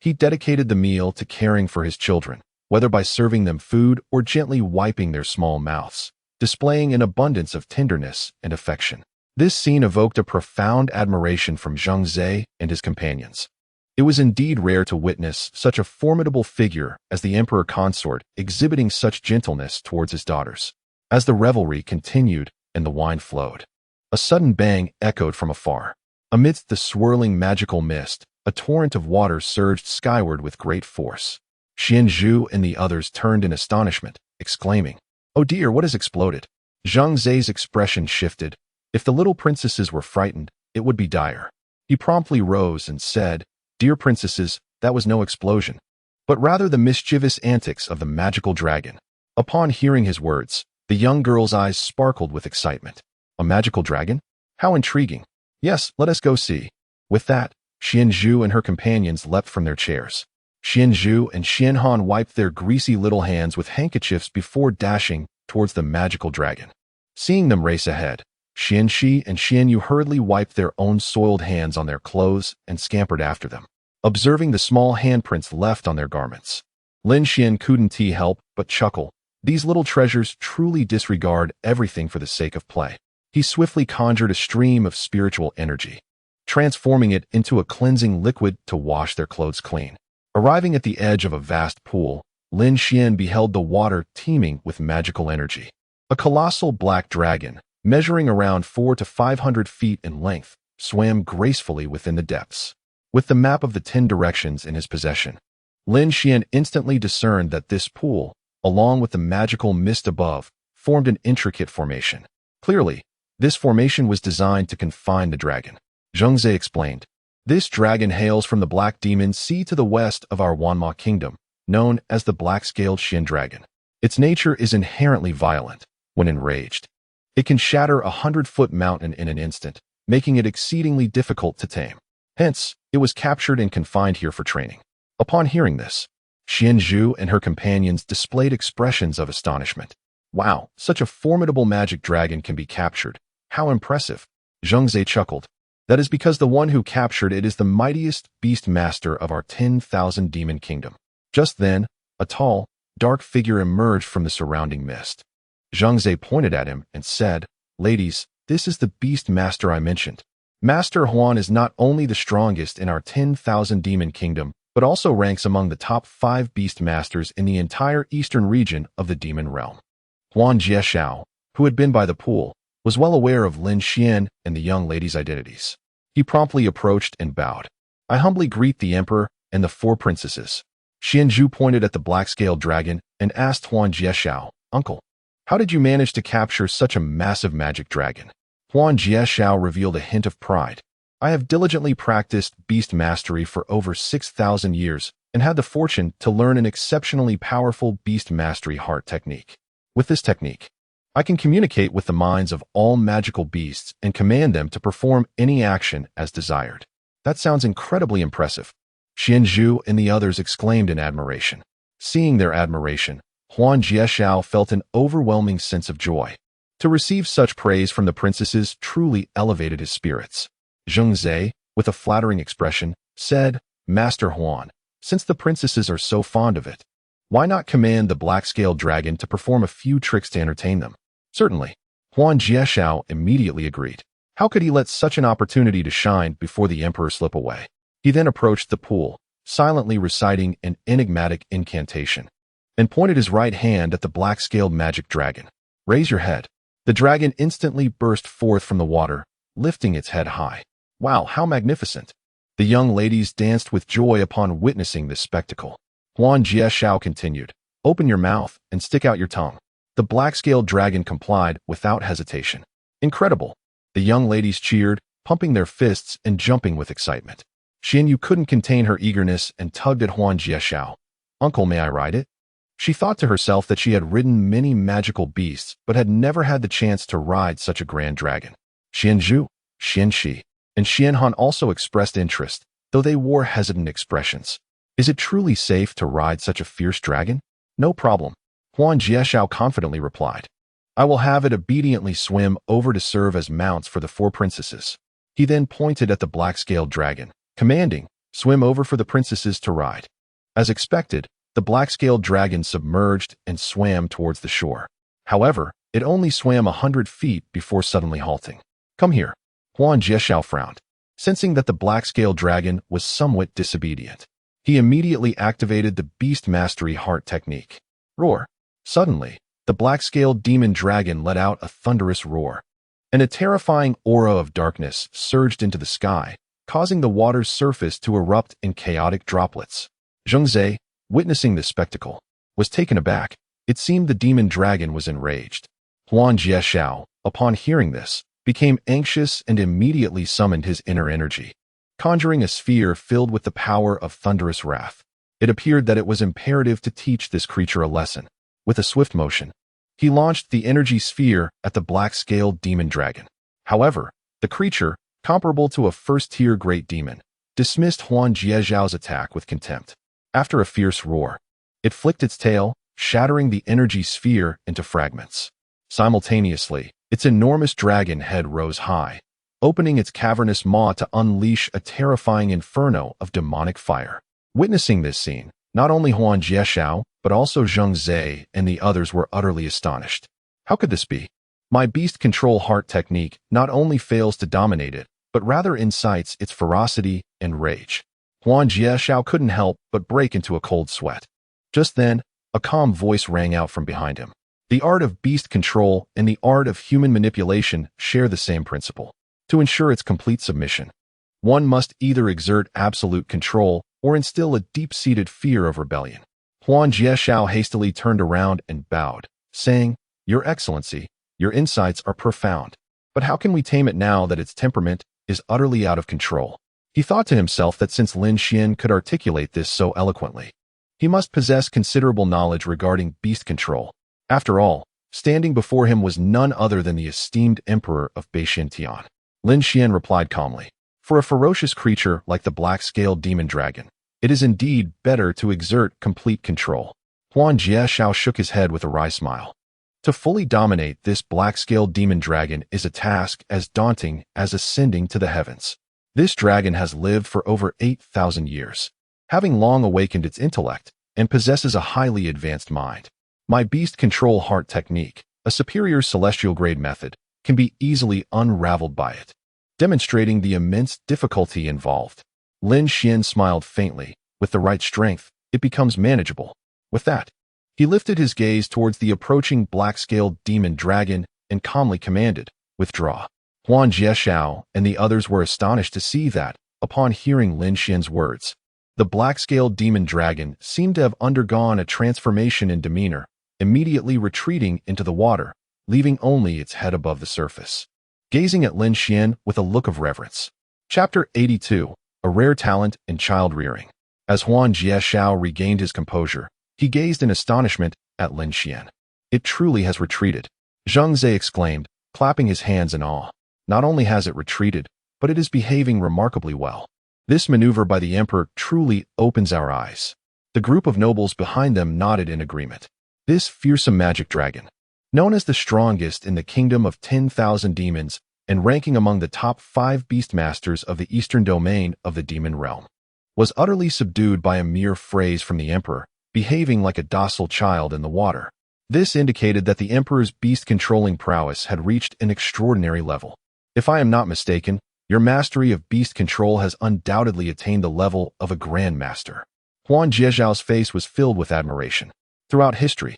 he dedicated the meal to caring for his children, whether by serving them food or gently wiping their small mouths, displaying an abundance of tenderness and affection. This scene evoked a profound admiration from Zheng Zhe and his companions. It was indeed rare to witness such a formidable figure as the emperor consort exhibiting such gentleness towards his daughters. As the revelry continued and the wine flowed, a sudden bang echoed from afar. Amidst the swirling magical mist, a torrent of water surged skyward with great force. Xian Zhu and the others turned in astonishment, exclaiming, "Oh dear, what has exploded?" Zheng Zhe's expression shifted. If the little princesses were frightened, it would be dire. He promptly rose and said, "Dear princesses, that was no explosion, but rather the mischievous antics of the magical dragon." Upon hearing his words, the young girl's eyes sparkled with excitement. A magical dragon? How intriguing. Yes, let us go see. With that, Xian Zhu and her companions leapt from their chairs. Xian Zhu and Xian Han wiped their greasy little hands with handkerchiefs before dashing towards the magical dragon. Seeing them race ahead, Xian Shi and Xian Yu hurriedly wiped their own soiled hands on their clothes and scampered after them, observing the small handprints left on their garments. Lin Xian couldn't help but chuckle. These little treasures truly disregard everything for the sake of play. He swiftly conjured a stream of spiritual energy, transforming it into a cleansing liquid to wash their clothes clean. Arriving at the edge of a vast pool, Lin Xian beheld the water teeming with magical energy. A colossal black dragon, measuring around 400 to 500 feet in length, swam gracefully within the depths. With the map of the 10 directions in his possession, Lin Xian instantly discerned that this pool, along with the magical mist above, formed an intricate formation. Clearly, this formation was designed to confine the dragon. Zheng Zhe explained, "This dragon hails from the Black Demon Sea to the west of our Wanma kingdom, known as the black-scaled Xian dragon. Its nature is inherently violent. When enraged, it can shatter a 100-foot mountain in an instant, making it exceedingly difficult to tame. Hence, it was captured and confined here for training." Upon hearing this, Xian Zhu and her companions displayed expressions of astonishment. "Wow, such a formidable magic dragon can be captured. How impressive." Zheng Zhe chuckled. "That is because the one who captured it is the mightiest beast master of our 10,000 demon kingdom." Just then, a tall, dark figure emerged from the surrounding mist. Zheng Zhe pointed at him and said, "Ladies, this is the beast master I mentioned. Master Huan is not only the strongest in our 10,000 demon kingdom, but also ranks among the top 5 beast masters in the entire eastern region of the demon realm." Huan Jiexiao, who had been by the pool, was well aware of Lin Xian and the young ladies' identities. He promptly approached and bowed. "I humbly greet the emperor and the 4 princesses." Xian Zhu pointed at the black-scaled dragon and asked Huan Jiexiao, "Uncle, how did you manage to capture such a massive magic dragon?" Huan Jiexiao revealed a hint of pride. "I have diligently practiced beast mastery for over 6,000 years and had the fortune to learn an exceptionally powerful beast mastery heart technique. With this technique, I can communicate with the minds of all magical beasts and command them to perform any action as desired." "That sounds incredibly impressive." Xian Zhu and the others exclaimed in admiration. Seeing their admiration, Huan Jiexiao felt an overwhelming sense of joy. To receive such praise from the princesses truly elevated his spirits. Zheng Zhe, with a flattering expression, said, "Master Huan, since the princesses are so fond of it, why not command the black-scaled dragon to perform a few tricks to entertain them?" "Certainly." Huan Jiexiao immediately agreed. How could he let such an opportunity to shine before the emperor slip away? He then approached the pool, silently reciting an enigmatic incantation, and pointed his right hand at the black-scaled magic dragon. "Raise your head." The dragon instantly burst forth from the water, lifting its head high. Wow, how magnificent! The young ladies danced with joy upon witnessing this spectacle. Huan Jiexiao continued, "Open your mouth and stick out your tongue." The black-scaled dragon complied without hesitation. Incredible! The young ladies cheered, pumping their fists and jumping with excitement. Xian Yu couldn't contain her eagerness and tugged at Huan Jiexiao. "Uncle, may I ride it?" She thought to herself that she had ridden many magical beasts, but had never had the chance to ride such a grand dragon. Xianzhu, Xianxi, and Xianhan also expressed interest, though they wore hesitant expressions. Is it truly safe to ride such a fierce dragon? No problem, Huan Jiexiao confidently replied. I will have it obediently swim over to serve as mounts for the 4 princesses. He then pointed at the black-scaled dragon, commanding, swim over for the princesses to ride. As expected, the black-scaled dragon submerged and swam towards the shore. However, it only swam 100 feet before suddenly halting. Come here, Huan Jiexiao frowned, sensing that the black-scaled dragon was somewhat disobedient. He immediately activated the Beast Mastery Heart technique. Roar. Suddenly, the black-scaled demon dragon let out a thunderous roar, and a terrifying aura of darkness surged into the sky, causing the water's surface to erupt in chaotic droplets. Zhengzhe, witnessing this spectacle, was taken aback. It seemed the demon dragon was enraged. Huan Jiexiao, upon hearing this, became anxious and immediately summoned his inner energy, conjuring a sphere filled with the power of thunderous wrath. It appeared that it was imperative to teach this creature a lesson. With a swift motion, he launched the energy sphere at the black-scaled demon dragon. However, the creature, comparable to a first-tier great demon, dismissed Huan Jiexiao's attack with contempt. After a fierce roar, it flicked its tail, shattering the energy sphere into fragments. Simultaneously, its enormous dragon head rose high, opening its cavernous maw to unleash a terrifying inferno of demonic fire. Witnessing this scene, not only Huan Jiexiao, but also Zhengzhe and the others were utterly astonished. How could this be? My beast control heart technique not only fails to dominate it, but rather incites its ferocity and rage. Huan Jiexiao couldn't help but break into a cold sweat. Just then, a calm voice rang out from behind him. The art of beast control and the art of human manipulation share the same principle. To ensure its complete submission, one must either exert absolute control or instill a deep-seated fear of rebellion. Huan Jiexiao hastily turned around and bowed, saying, Your Excellency, your insights are profound. But how can we tame it now that its temperament is utterly out of control? He thought to himself that since Lin Xian could articulate this so eloquently, he must possess considerable knowledge regarding beast control. After all, standing before him was none other than the esteemed emperor of Beixintian. Lin Xian replied calmly, For a ferocious creature like the black-scaled demon dragon, it is indeed better to exert complete control. Huan Jiexiao shook his head with a wry smile. To fully dominate this black-scaled demon dragon is a task as daunting as ascending to the heavens. This dragon has lived for over 8,000 years, having long awakened its intellect, and possesses a highly advanced mind. My beast control heart technique, a superior celestial grade method, can be easily unraveled by it, demonstrating the immense difficulty involved. Lin Xian smiled faintly. With the right strength, it becomes manageable. With that, he lifted his gaze towards the approaching black-scaled demon dragon and calmly commanded, Withdraw. Huan Jiexiao and the others were astonished to see that, upon hearing Lin Xian's words, the black-scaled demon dragon seemed to have undergone a transformation in demeanor, immediately retreating into the water, leaving only its head above the surface. Gazing at Lin Xian with a look of reverence. Chapter 82. A Rare Talent in Child-Rearing. As Huan Jiexiao regained his composure, he gazed in astonishment at Lin Xian. It truly has retreated, Zhengzhe exclaimed, clapping his hands in awe. Not only has it retreated, but it is behaving remarkably well. This maneuver by the emperor truly opens our eyes. The group of nobles behind them nodded in agreement. This fearsome magic dragon, known as the strongest in the kingdom of 10,000 demons and ranking among the top 5 beastmasters of the eastern domain of the demon realm, was utterly subdued by a mere phrase from the emperor, behaving like a docile child in the water. This indicated that the emperor's beast-controlling prowess had reached an extraordinary level. If I am not mistaken, your mastery of beast control has undoubtedly attained the level of a grandmaster. Huan Jiexiao's face was filled with admiration. Throughout history,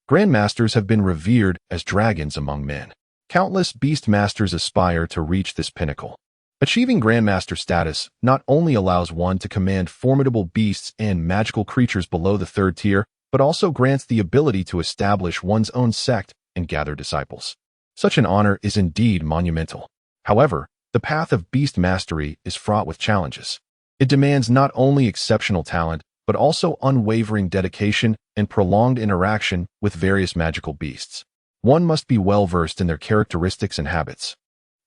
grandmasters have been revered as dragons among men. Countless beastmasters aspire to reach this pinnacle. Achieving grandmaster status not only allows one to command formidable beasts and magical creatures below the 3rd tier, but also grants the ability to establish one's own sect and gather disciples. Such an honor is indeed monumental. However, the path of beast mastery is fraught with challenges. It demands not only exceptional talent, but also unwavering dedication and prolonged interaction with various magical beasts. One must be well versed in their characteristics and habits.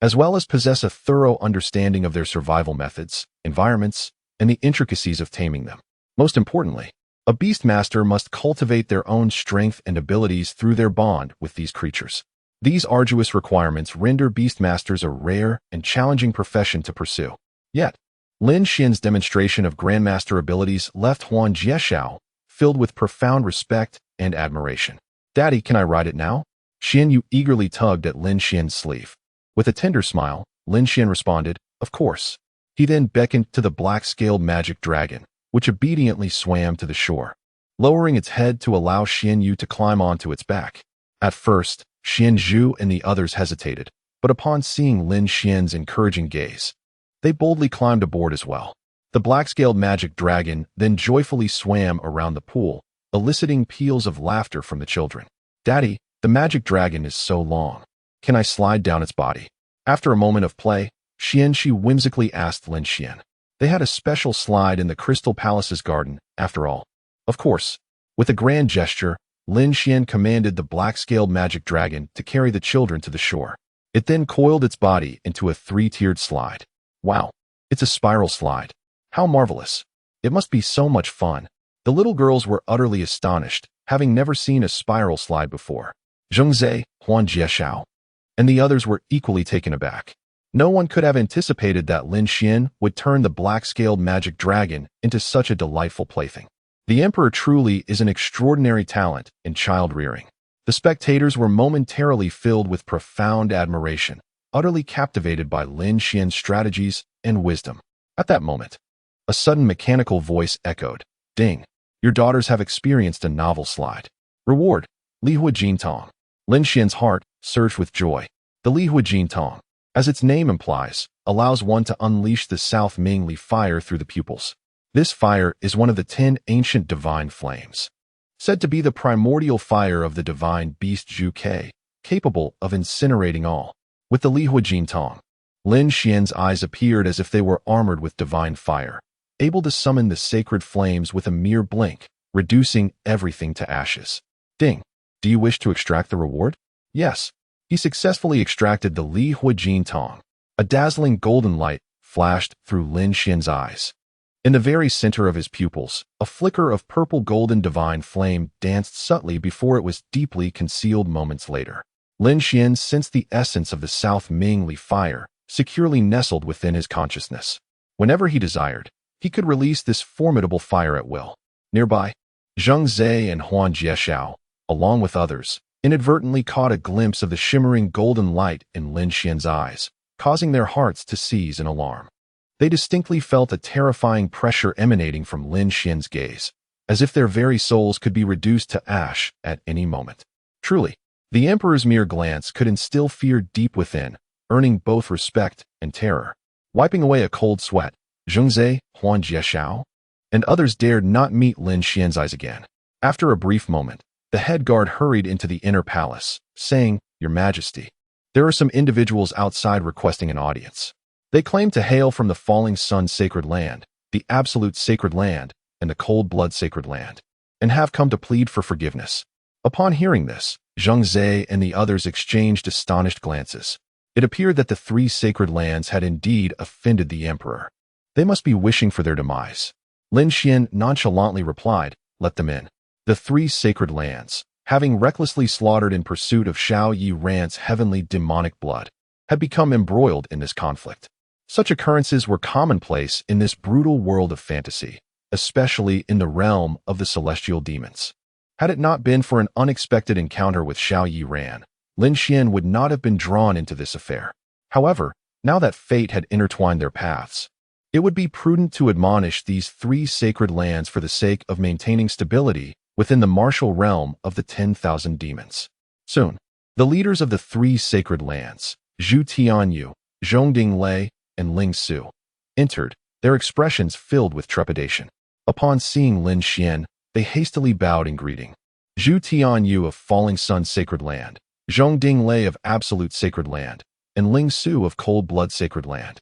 as well as possess a thorough understanding of their survival methods, environments, and the intricacies of taming them. Most importantly, a beastmaster must cultivate their own strength and abilities through their bond with these creatures. These arduous requirements render beastmasters a rare and challenging profession to pursue. Yet, Lin Xian's demonstration of grandmaster abilities left Huan Jiexiao filled with profound respect and admiration. "Daddy, can I ride it now?" Xian Yu eagerly tugged at Lin Xian's sleeve. With a tender smile, Lin Xian responded, "Of course." He then beckoned to the black-scaled magic dragon, which obediently swam to the shore, lowering its head to allow Xian Yu to climb onto its back. At first, Xian Zhu and the others hesitated, but upon seeing Lin Xian's encouraging gaze, they boldly climbed aboard as well. The black-scaled magic dragon then joyfully swam around the pool, eliciting peals of laughter from the children. "Daddy, the magic dragon is so long. Can I slide down its body?" After a moment of play, Xian Shi whimsically asked Lin Xian. They had a special slide in the Crystal Palace's garden, after all. Of course, with a grand gesture, Lin Xian commanded the black-scaled magic dragon to carry the children to the shore. It then coiled its body into a three-tiered slide. Wow, it's a spiral slide. How marvelous. It must be so much fun. The little girls were utterly astonished, having never seen a spiral slide before. Zhengzhe, Huan Jiexiao, and the others were equally taken aback. No one could have anticipated that Lin Xian would turn the black-scaled magic dragon into such a delightful plaything. The emperor truly is an extraordinary talent in child-rearing. The spectators were momentarily filled with profound admiration, utterly captivated by Lin Xian's strategies and wisdom. At that moment, a sudden mechanical voice echoed, "Ding! Your daughters have experienced a novel slide. Reward, Lihua Jintong." Lin Xian's heart surged with joy. The Lihua Jintong, as its name implies, allows one to unleash the South Mingli fire through the pupils. This fire is one of the 10 ancient divine flames, said to be the primordial fire of the divine beast Zhu Ke, capable of incinerating all. With the Lihua Jintong, Lin Xian's eyes appeared as if they were armored with divine fire, able to summon the sacred flames with a mere blink, reducing everything to ashes. "Ding! Do you wish to extract the reward?" Yes. He successfully extracted the Lihua Jintong. A dazzling golden light flashed through Lin Xian's eyes. In the very center of his pupils, a flicker of purple-golden divine flame danced subtly before it was deeply concealed moments later. Lin Xian sensed the essence of the South Mingli fire securely nestled within his consciousness. Whenever he desired, he could release this formidable fire at will. Nearby, Zhengzhe and Huan Jiexiao, along with others, inadvertently caught a glimpse of the shimmering golden light in Lin Xian's eyes, causing their hearts to seize in alarm. They distinctly felt a terrifying pressure emanating from Lin Xian's gaze, as if their very souls could be reduced to ash at any moment. Truly, the emperor's mere glance could instill fear deep within, earning both respect and terror. Wiping away a cold sweat, Zhengzhe, Huan Jiexiao, and others dared not meet Lin Xian's eyes again. After a brief moment, the head guard hurried into the inner palace, saying, "Your Majesty, there are some individuals outside requesting an audience. They claim to hail from the falling sun sacred land, the absolute sacred land, and the cold blood sacred land, and have come to plead for forgiveness." Upon hearing this, Zhengzhe and the others exchanged astonished glances. It appeared that the 3 sacred lands had indeed offended the emperor. They must be wishing for their demise. Lin Xian nonchalantly replied, "Let them in." The 3 sacred lands, having recklessly slaughtered in pursuit of Xiao Yi Ran's heavenly demonic blood, had become embroiled in this conflict. Such occurrences were commonplace in this brutal world of fantasy, especially in the realm of the celestial demons. Had it not been for an unexpected encounter with Xiao Yi Ran, Lin Xian would not have been drawn into this affair. However, now that fate had intertwined their paths, it would be prudent to admonish these 3 sacred lands for the sake of maintaining stability within the martial realm of the 10,000 demons. Soon, the leaders of the 3 sacred lands, Zhu Tianyu, Zhongding Lei, and Ling Su, entered, their expressions filled with trepidation. Upon seeing Lin Xian, they hastily bowed in greeting. Zhu Tianyu of Falling Sun Sacred Land, Zhongding Lei of Absolute Sacred Land, and Ling Su of Cold Blood Sacred Land,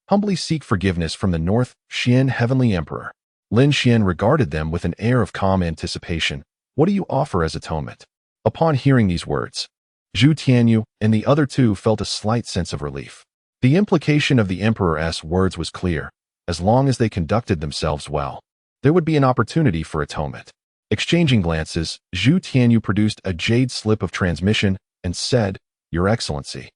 humbly seek forgiveness from the North Xian Heavenly Emperor. Lin Xian regarded them with an air of calm anticipation. "What do you offer as atonement?" Upon hearing these words, Zhu Tianyu and the other 2 felt a slight sense of relief. The implication of the Emperor's words was clear. As long as they conducted themselves well, there would be an opportunity for atonement. Exchanging glances, Zhu Tianyu produced a jade slip of transmission and said, "Your Excellency,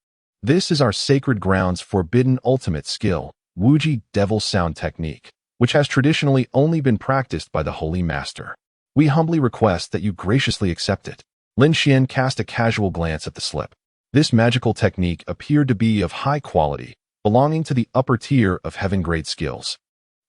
this is our Sacred Ground's forbidden ultimate skill, Wuji Devil Sound Technique, which has traditionally only been practiced by the Holy Master. We humbly request that you graciously accept it." Lin Xian cast a casual glance at the slip. This magical technique appeared to be of high quality, belonging to the upper tier of heaven-grade skills.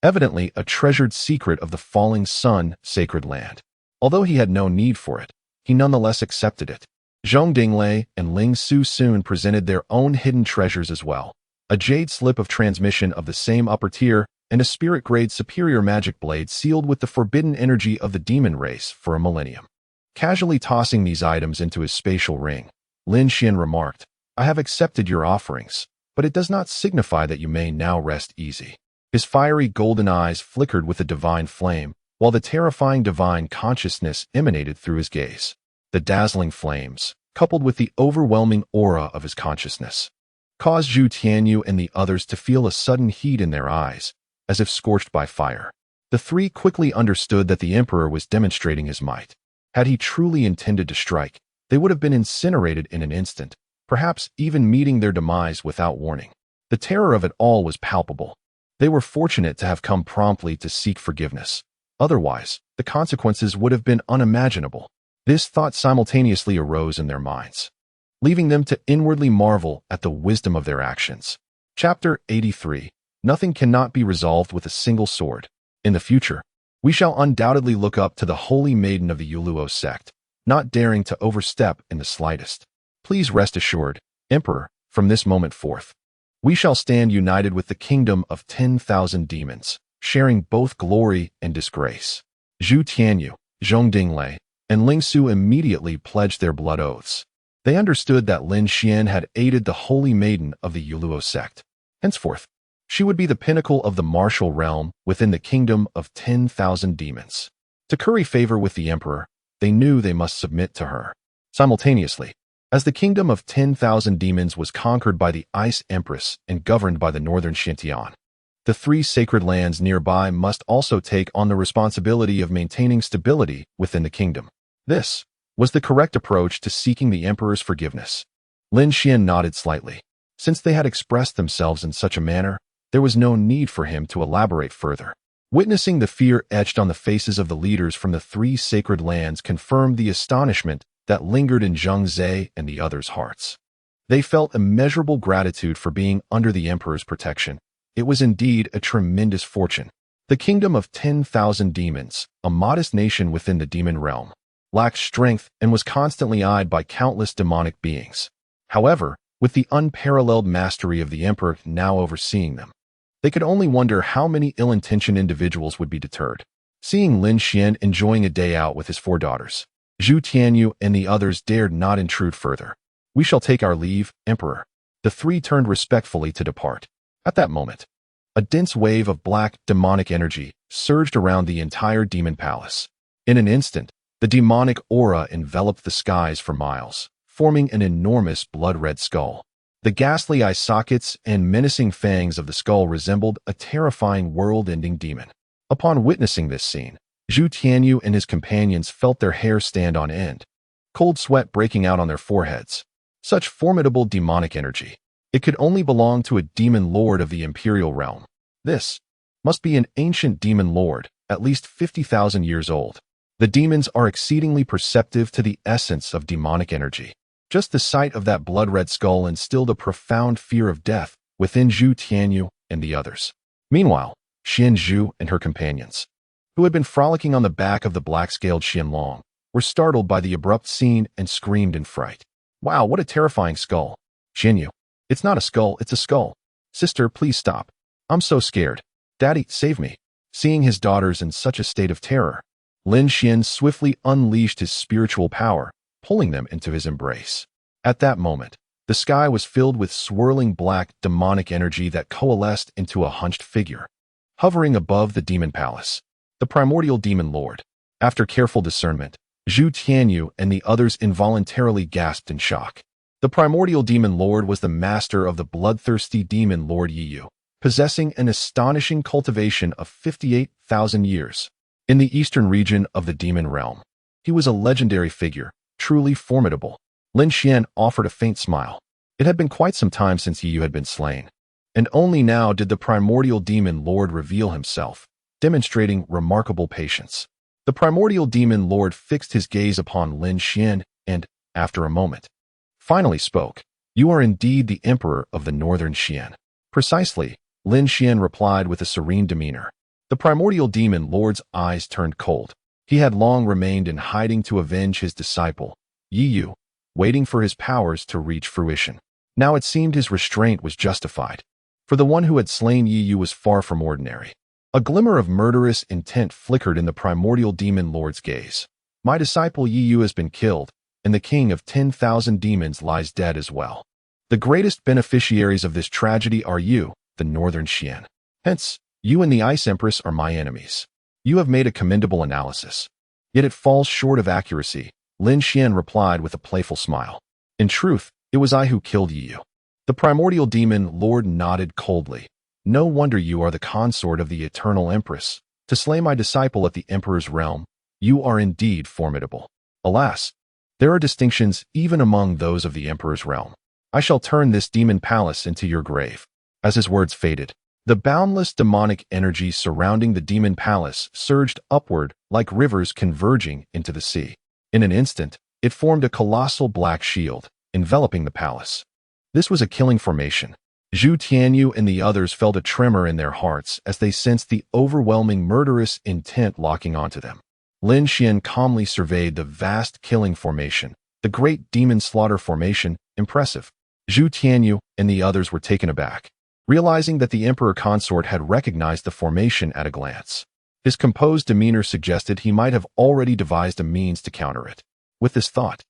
Evidently a treasured secret of the Falling Sun sacred land. Although he had no need for it, he nonetheless accepted it. Zhong Dinglei and Ling Su soon presented their own hidden treasures as well. A jade slip of transmission of the same upper tier and a spirit-grade superior magic blade sealed with the forbidden energy of the demon race for a millennium. Casually tossing these items into his spatial ring, Lin Xian remarked, "I have accepted your offerings, but it does not signify that you may now rest easy." His fiery golden eyes flickered with a divine flame, while the terrifying divine consciousness emanated through his gaze. The dazzling flames, coupled with the overwhelming aura of his consciousness, caused Zhu Tianyu and the others to feel a sudden heat in their eyes, as if scorched by fire. The three quickly understood that the Emperor was demonstrating his might. Had he truly intended to strike, they would have been incinerated in an instant, perhaps even meeting their demise without warning. The terror of it all was palpable. They were fortunate to have come promptly to seek forgiveness. Otherwise, the consequences would have been unimaginable. This thought simultaneously arose in their minds, leaving them to inwardly marvel at the wisdom of their actions. Chapter 83. Nothing cannot be resolved with a single sword. In the future, we shall undoubtedly look up to the holy maiden of the Yuluo sect, not daring to overstep in the slightest. Please rest assured, Emperor, from this moment forth, we shall stand united with the kingdom of 10,000 demons, sharing both glory and disgrace. Zhu Tianyu, Zhong Dinglei, and Ling Su immediately pledged their blood oaths. They understood that Lin Xian had aided the holy maiden of the Yuluo sect. Henceforth, she would be the pinnacle of the martial realm within the kingdom of 10,000 demons. To curry favor with the Emperor, they knew they must submit to her. Simultaneously, as the kingdom of 10,000 demons was conquered by the Ice Empress and governed by the northern Xintian, the three sacred lands nearby must also take on the responsibility of maintaining stability within the kingdom. This was the correct approach to seeking the Emperor's forgiveness. Lin Xian nodded slightly. Since they had expressed themselves in such a manner, there was no need for him to elaborate further. Witnessing the fear etched on the faces of the leaders from the three sacred lands confirmed the astonishment that lingered in Zheng Zhe and the others' hearts. They felt immeasurable gratitude for being under the Emperor's protection. It was indeed a tremendous fortune. The kingdom of 10,000 demons, a modest nation within the demon realm, lacked strength and was constantly eyed by countless demonic beings. However, with the unparalleled mastery of the Emperor now overseeing them, they could only wonder how many ill-intentioned individuals would be deterred. Seeing Lin Xian enjoying a day out with his four daughters, Zhu Tianyu and the others dared not intrude further. "We shall take our leave, Emperor." The three turned respectfully to depart. At that moment, a dense wave of black, demonic energy surged around the entire demon palace. In an instant, the demonic aura enveloped the skies for miles, forming an enormous blood-red skull. The ghastly eye sockets and menacing fangs of the skull resembled a terrifying world-ending demon. Upon witnessing this scene, Zhu Tianyu and his companions felt their hair stand on end, cold sweat breaking out on their foreheads. Such formidable demonic energy. It could only belong to a demon lord of the imperial realm. This must be an ancient demon lord, at least 50,000 years old. The demons are exceedingly perceptive to the essence of demonic energy. Just the sight of that blood-red skull instilled a profound fear of death within Zhu Tianyu and the others. Meanwhile, Xian Zhu and her companions, who had been frolicking on the back of the black-scaled Xianlong, were startled by the abrupt scene and screamed in fright. "Wow, what a terrifying skull!" "Xianyu, it's not a skull, it's a skull. Sister, please stop. I'm so scared. Daddy, save me." Seeing his daughters in such a state of terror, Lin Xian swiftly unleashed his spiritual power, pulling them into his embrace. At that moment, the sky was filled with swirling black, demonic energy that coalesced into a hunched figure, hovering above the demon palace. The primordial demon lord. After careful discernment, Zhu Tianyu and the others involuntarily gasped in shock. The primordial demon lord was the master of the bloodthirsty demon lord Yiyu, possessing an astonishing cultivation of 58,000 years. In the eastern region of the demon realm, he was a legendary figure, truly formidable. Lin Xian offered a faint smile. It had been quite some time since Yiyu had been slain, and only now did the primordial demon lord reveal himself, demonstrating remarkable patience. The primordial demon lord fixed his gaze upon Lin Xian and, after a moment, finally spoke. "You are indeed the emperor of the northern Xian." "Precisely," Lin Xian replied with a serene demeanor. The primordial demon lord's eyes turned cold. He had long remained in hiding to avenge his disciple, Yiyu, waiting for his powers to reach fruition. Now it seemed his restraint was justified, for the one who had slain Yiyu was far from ordinary. A glimmer of murderous intent flickered in the primordial demon lord's gaze. "My disciple Yiyu has been killed, and the king of 10,000 demons lies dead as well. The greatest beneficiaries of this tragedy are you, the northern Xian. Hence, you and the Ice Empress are my enemies. You have made a commendable analysis. Yet it falls short of accuracy," Lin Xian replied with a playful smile. "In truth, it was I who killed Yiyu." The primordial demon lord nodded coldly. "No wonder you are the consort of the eternal Empress. To slay my disciple at the Emperor's realm, you are indeed formidable. Alas, there are distinctions even among those of the Emperor's realm. I shall turn this demon palace into your grave." As his words faded, the boundless demonic energy surrounding the demon palace surged upward like rivers converging into the sea. In an instant, it formed a colossal black shield, enveloping the palace. This was a killing formation. Zhu Tianyu and the others felt a tremor in their hearts as they sensed the overwhelming murderous intent locking onto them. Lin Xian calmly surveyed the vast killing formation, the great demon slaughter formation, impressive. Zhu Tianyu and the others were taken aback, realizing that the emperor consort had recognized the formation at a glance. His composed demeanor suggested he might have already devised a means to counter it. With this thought,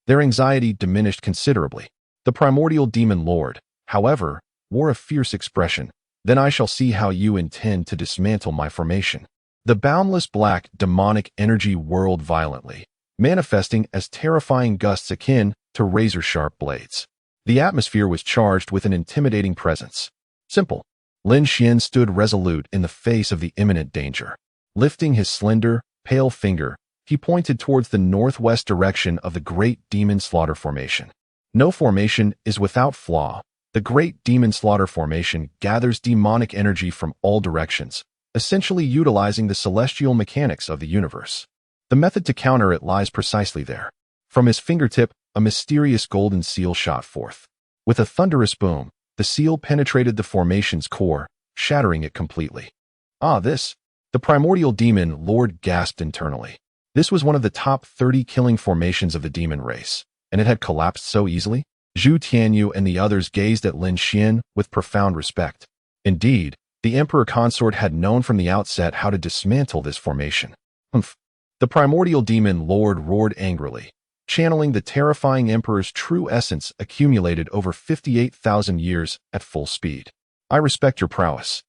their anxiety diminished considerably. The primordial demon lord, however, wore a fierce expression. "Then I shall see how you intend to dismantle my formation." The boundless black demonic energy whirled violently, manifesting as terrifying gusts akin to razor-sharp blades. The atmosphere was charged with an intimidating presence. Simple. Lin Xian stood resolute in the face of the imminent danger. Lifting his slender, pale finger, he pointed towards the northwest direction of the great demon slaughter formation. No formation is without flaw. The great demon slaughter formation gathers demonic energy from all directions, essentially utilizing the celestial mechanics of the universe. The method to counter it lies precisely there. From his fingertip, a mysterious golden seal shot forth. With a thunderous boom, the seal penetrated the formation's core, shattering it completely. This! The primordial demon lord gasped internally. This was one of the top 30 killing formations of the demon race, and it had collapsed so easily? Zhu Tianyu and the others gazed at Lin Xian with profound respect. Indeed, the emperor consort had known from the outset how to dismantle this formation. Humph! The primordial demon lord roared angrily, channeling the terrifying emperor's true essence accumulated over 58,000 years at full speed. "I respect your prowess.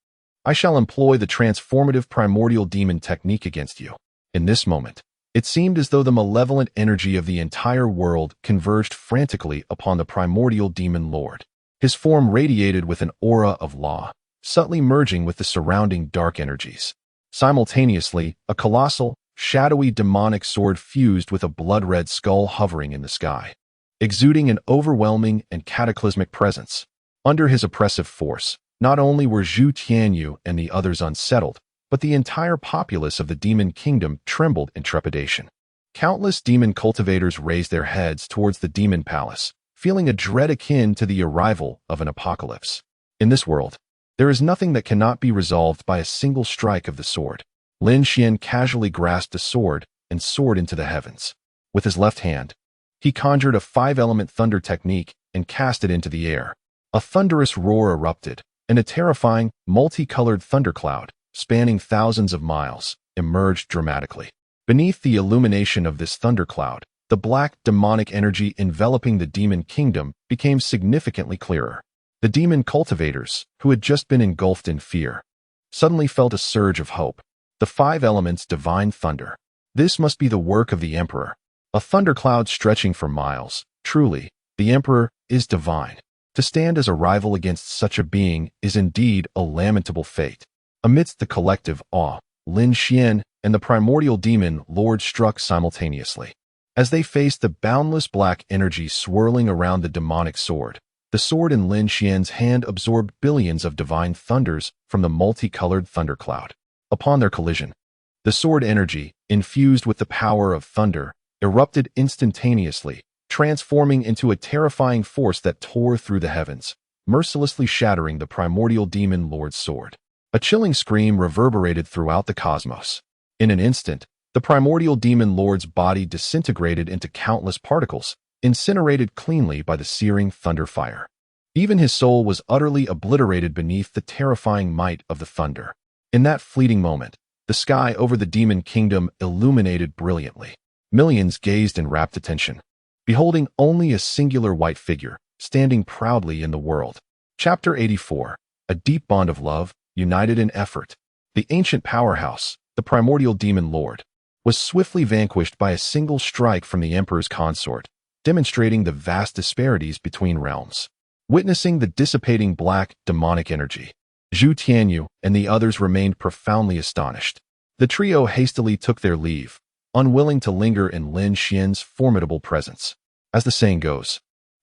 I shall employ the transformative primordial demon technique against you." In this moment, it seemed as though the malevolent energy of the entire world converged frantically upon the primordial demon lord. His form radiated with an aura of law, subtly merging with the surrounding dark energies. Simultaneously, a colossal, shadowy demonic sword fused with a blood-red skull hovering in the sky, exuding an overwhelming and cataclysmic presence. Under his oppressive force, not only were Zhu Tianyu and the others unsettled, but the entire populace of the demon kingdom trembled in trepidation. Countless demon cultivators raised their heads towards the demon palace, feeling a dread akin to the arrival of an apocalypse. In this world, there is nothing that cannot be resolved by a single strike of the sword. Lin Xian casually grasped the sword and soared into the heavens. With his left hand, he conjured a 5-element thunder technique and cast it into the air. A thunderous roar erupted, and a terrifying, multicolored thundercloud, spanning thousands of miles, emerged dramatically. Beneath the illumination of this thundercloud, the black demonic energy enveloping the demon kingdom became significantly clearer. The demon cultivators, who had just been engulfed in fear, suddenly felt a surge of hope. The 5 elements divine thunder. This must be the work of the emperor. A thundercloud stretching for miles. Truly, the emperor, is divine. To stand as a rival against such a being is indeed a lamentable fate. Amidst the collective awe, Lin Xian and the primordial demon lord struck simultaneously. As they faced the boundless black energy swirling around the demonic sword, the sword in Lin Xian's hand absorbed billions of divine thunders from the multicolored thundercloud. Upon their collision, the sword energy, infused with the power of thunder, erupted instantaneously, transforming into a terrifying force that tore through the heavens, mercilessly shattering the primordial demon lord's sword. A chilling scream reverberated throughout the cosmos. In an instant, the primordial demon lord's body disintegrated into countless particles, incinerated cleanly by the searing thunder fire. Even his soul was utterly obliterated beneath the terrifying might of the thunder. In that fleeting moment, the sky over the demon kingdom illuminated brilliantly. Millions gazed in rapt attention, beholding only a singular white figure, standing proudly in the world. Chapter 84. A deep bond of love, united in effort. The ancient powerhouse, the primordial demon lord, was swiftly vanquished by a single strike from the emperor's consort, demonstrating the vast disparities between realms. Witnessing the dissipating black, demonic energy, Zhu Tianyu and the others remained profoundly astonished. The trio hastily took their leave, unwilling to linger in Lin Xian's formidable presence. As the saying goes,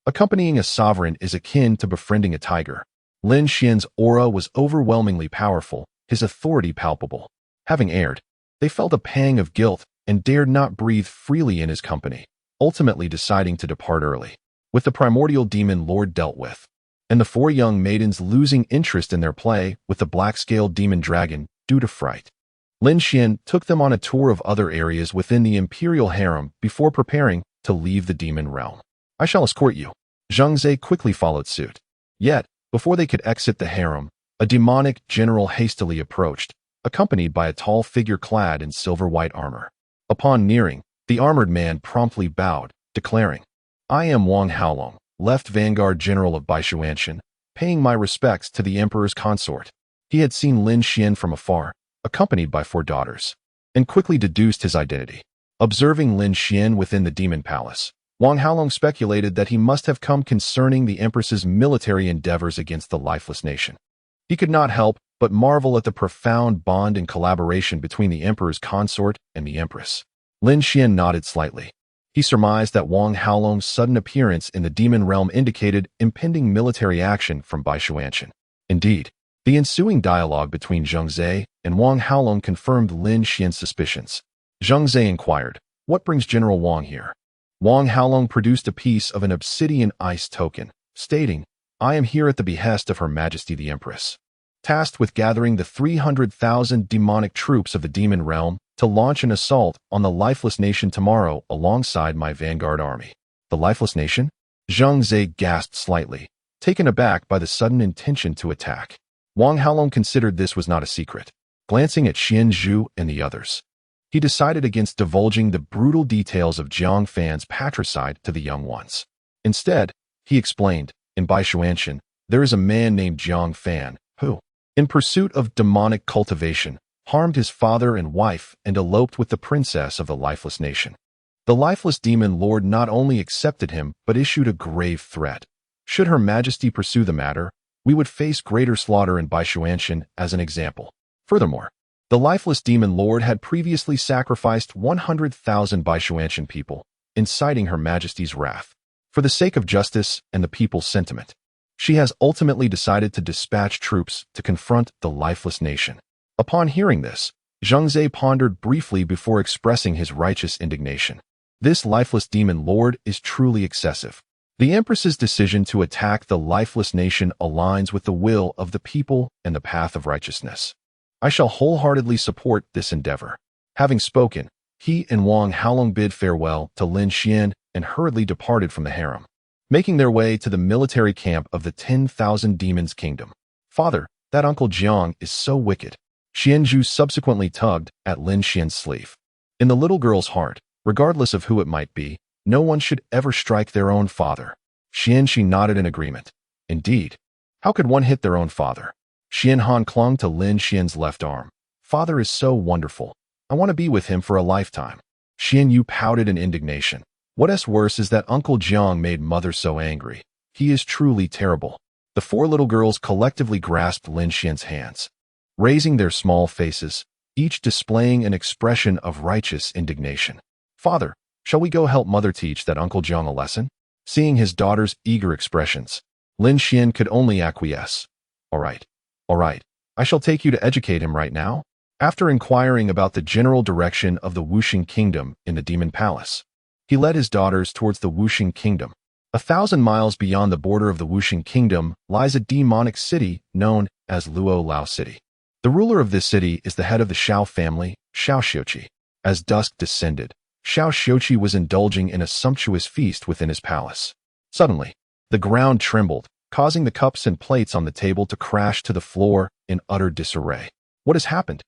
accompanying a sovereign is akin to befriending a tiger. Lin Xian's aura was overwhelmingly powerful, his authority palpable. Having erred, they felt a pang of guilt and dared not breathe freely in his company, ultimately deciding to depart early. With the primordial demon lord dealt with, and the four young maidens losing interest in their play with the black-scaled demon dragon due to fright, Lin Xian took them on a tour of other areas within the imperial harem before preparing to leave the demon realm. "I shall escort you." Zhang Zhe quickly followed suit. Yet, before they could exit the harem, a demonic general hastily approached, accompanied by a tall figure clad in silver-white armor. Upon nearing, the armored man promptly bowed, declaring, "I am Wang Haolong, left vanguard general of Baishuanshan, paying my respects to the emperor's consort." He had seen Lin Xian from afar, accompanied by 4 daughters, and quickly deduced his identity. Observing Lin Xian within the demon palace, Wang Haolong speculated that he must have come concerning the Empress's military endeavors against the lifeless nation. He could not help but marvel at the profound bond and collaboration between the emperor's consort and the Empress. Lin Xian nodded slightly. He surmised that Wang Haolong's sudden appearance in the demon realm indicated impending military action from Baishuanshan. Indeed, the ensuing dialogue between Zhang Zhe and Wang Haolong confirmed Lin Xian's suspicions. Zhang Zhe inquired, "What brings General Wang here?" Wang Haolong produced a piece of an obsidian ice token, stating, "I am here at the behest of Her Majesty the Empress, tasked with gathering the 300,000 demonic troops of the demon realm to launch an assault on the lifeless nation tomorrow alongside my vanguard army." The lifeless nation? Zhang Zhe gasped slightly, taken aback by the sudden intention to attack. Wang Haolong considered this was not a secret. Glancing at Xian Zhu and the others, he decided against divulging the brutal details of Jiang Fan's patricide to the young ones. Instead, he explained, in Baishuanshan, there is a man named Jiang Fan who, in pursuit of demonic cultivation, harmed his father and wife and eloped with the princess of the lifeless nation. The lifeless demon lord not only accepted him but issued a grave threat. Should Her Majesty pursue the matter, we would face greater slaughter in Baishuanshan as an example. Furthermore, the lifeless demon lord had previously sacrificed 100,000 Baishuanshan people, inciting Her Majesty's wrath. For the sake of justice and the people's sentiment, she has ultimately decided to dispatch troops to confront the lifeless nation. Upon hearing this, Zhang Zhe pondered briefly before expressing his righteous indignation. This lifeless demon lord is truly excessive. The Empress's decision to attack the lifeless nation aligns with the will of the people and the path of righteousness. I shall wholeheartedly support this endeavor. Having spoken, he and Wang Haolong bid farewell to Lin Xian and hurriedly departed from the harem, making their way to the military camp of the 10,000 Demons Kingdom. "Father, that Uncle Jiang is so wicked." Xianzhu subsequently tugged at Lin Xian's sleeve. In the little girl's heart, regardless of who it might be, no one should ever strike their own father. Xianxi nodded in agreement. Indeed, how could one hit their own father? Xianhan clung to Lin Xian's left arm. "Father is so wonderful. I want to be with him for a lifetime." Xian Yu pouted in indignation. What's worse is that Uncle Jiang made Mother so angry. He is truly terrible. The four little girls collectively grasped Lin Xian's hands, raising their small faces, each displaying an expression of righteous indignation. Father, shall we go help Mother teach that Uncle Jiang a lesson? Seeing his daughter's eager expressions, Lin Xian could only acquiesce. All right, I shall take you to educate him right now. After inquiring about the general direction of the Wuxing Kingdom in the Demon Palace, he led his daughters towards the Wuxing Kingdom. 1,000 miles beyond the border of the Wuxing Kingdom lies a demonic city known as Luo Lao City. The ruler of this city is the head of the Xiao family, Xiao Xiuqi. As dusk descended, Xiao Xiuqi was indulging in a sumptuous feast within his palace. Suddenly, the ground trembled, causing the cups and plates on the table to crash to the floor in utter disarray. What has happened?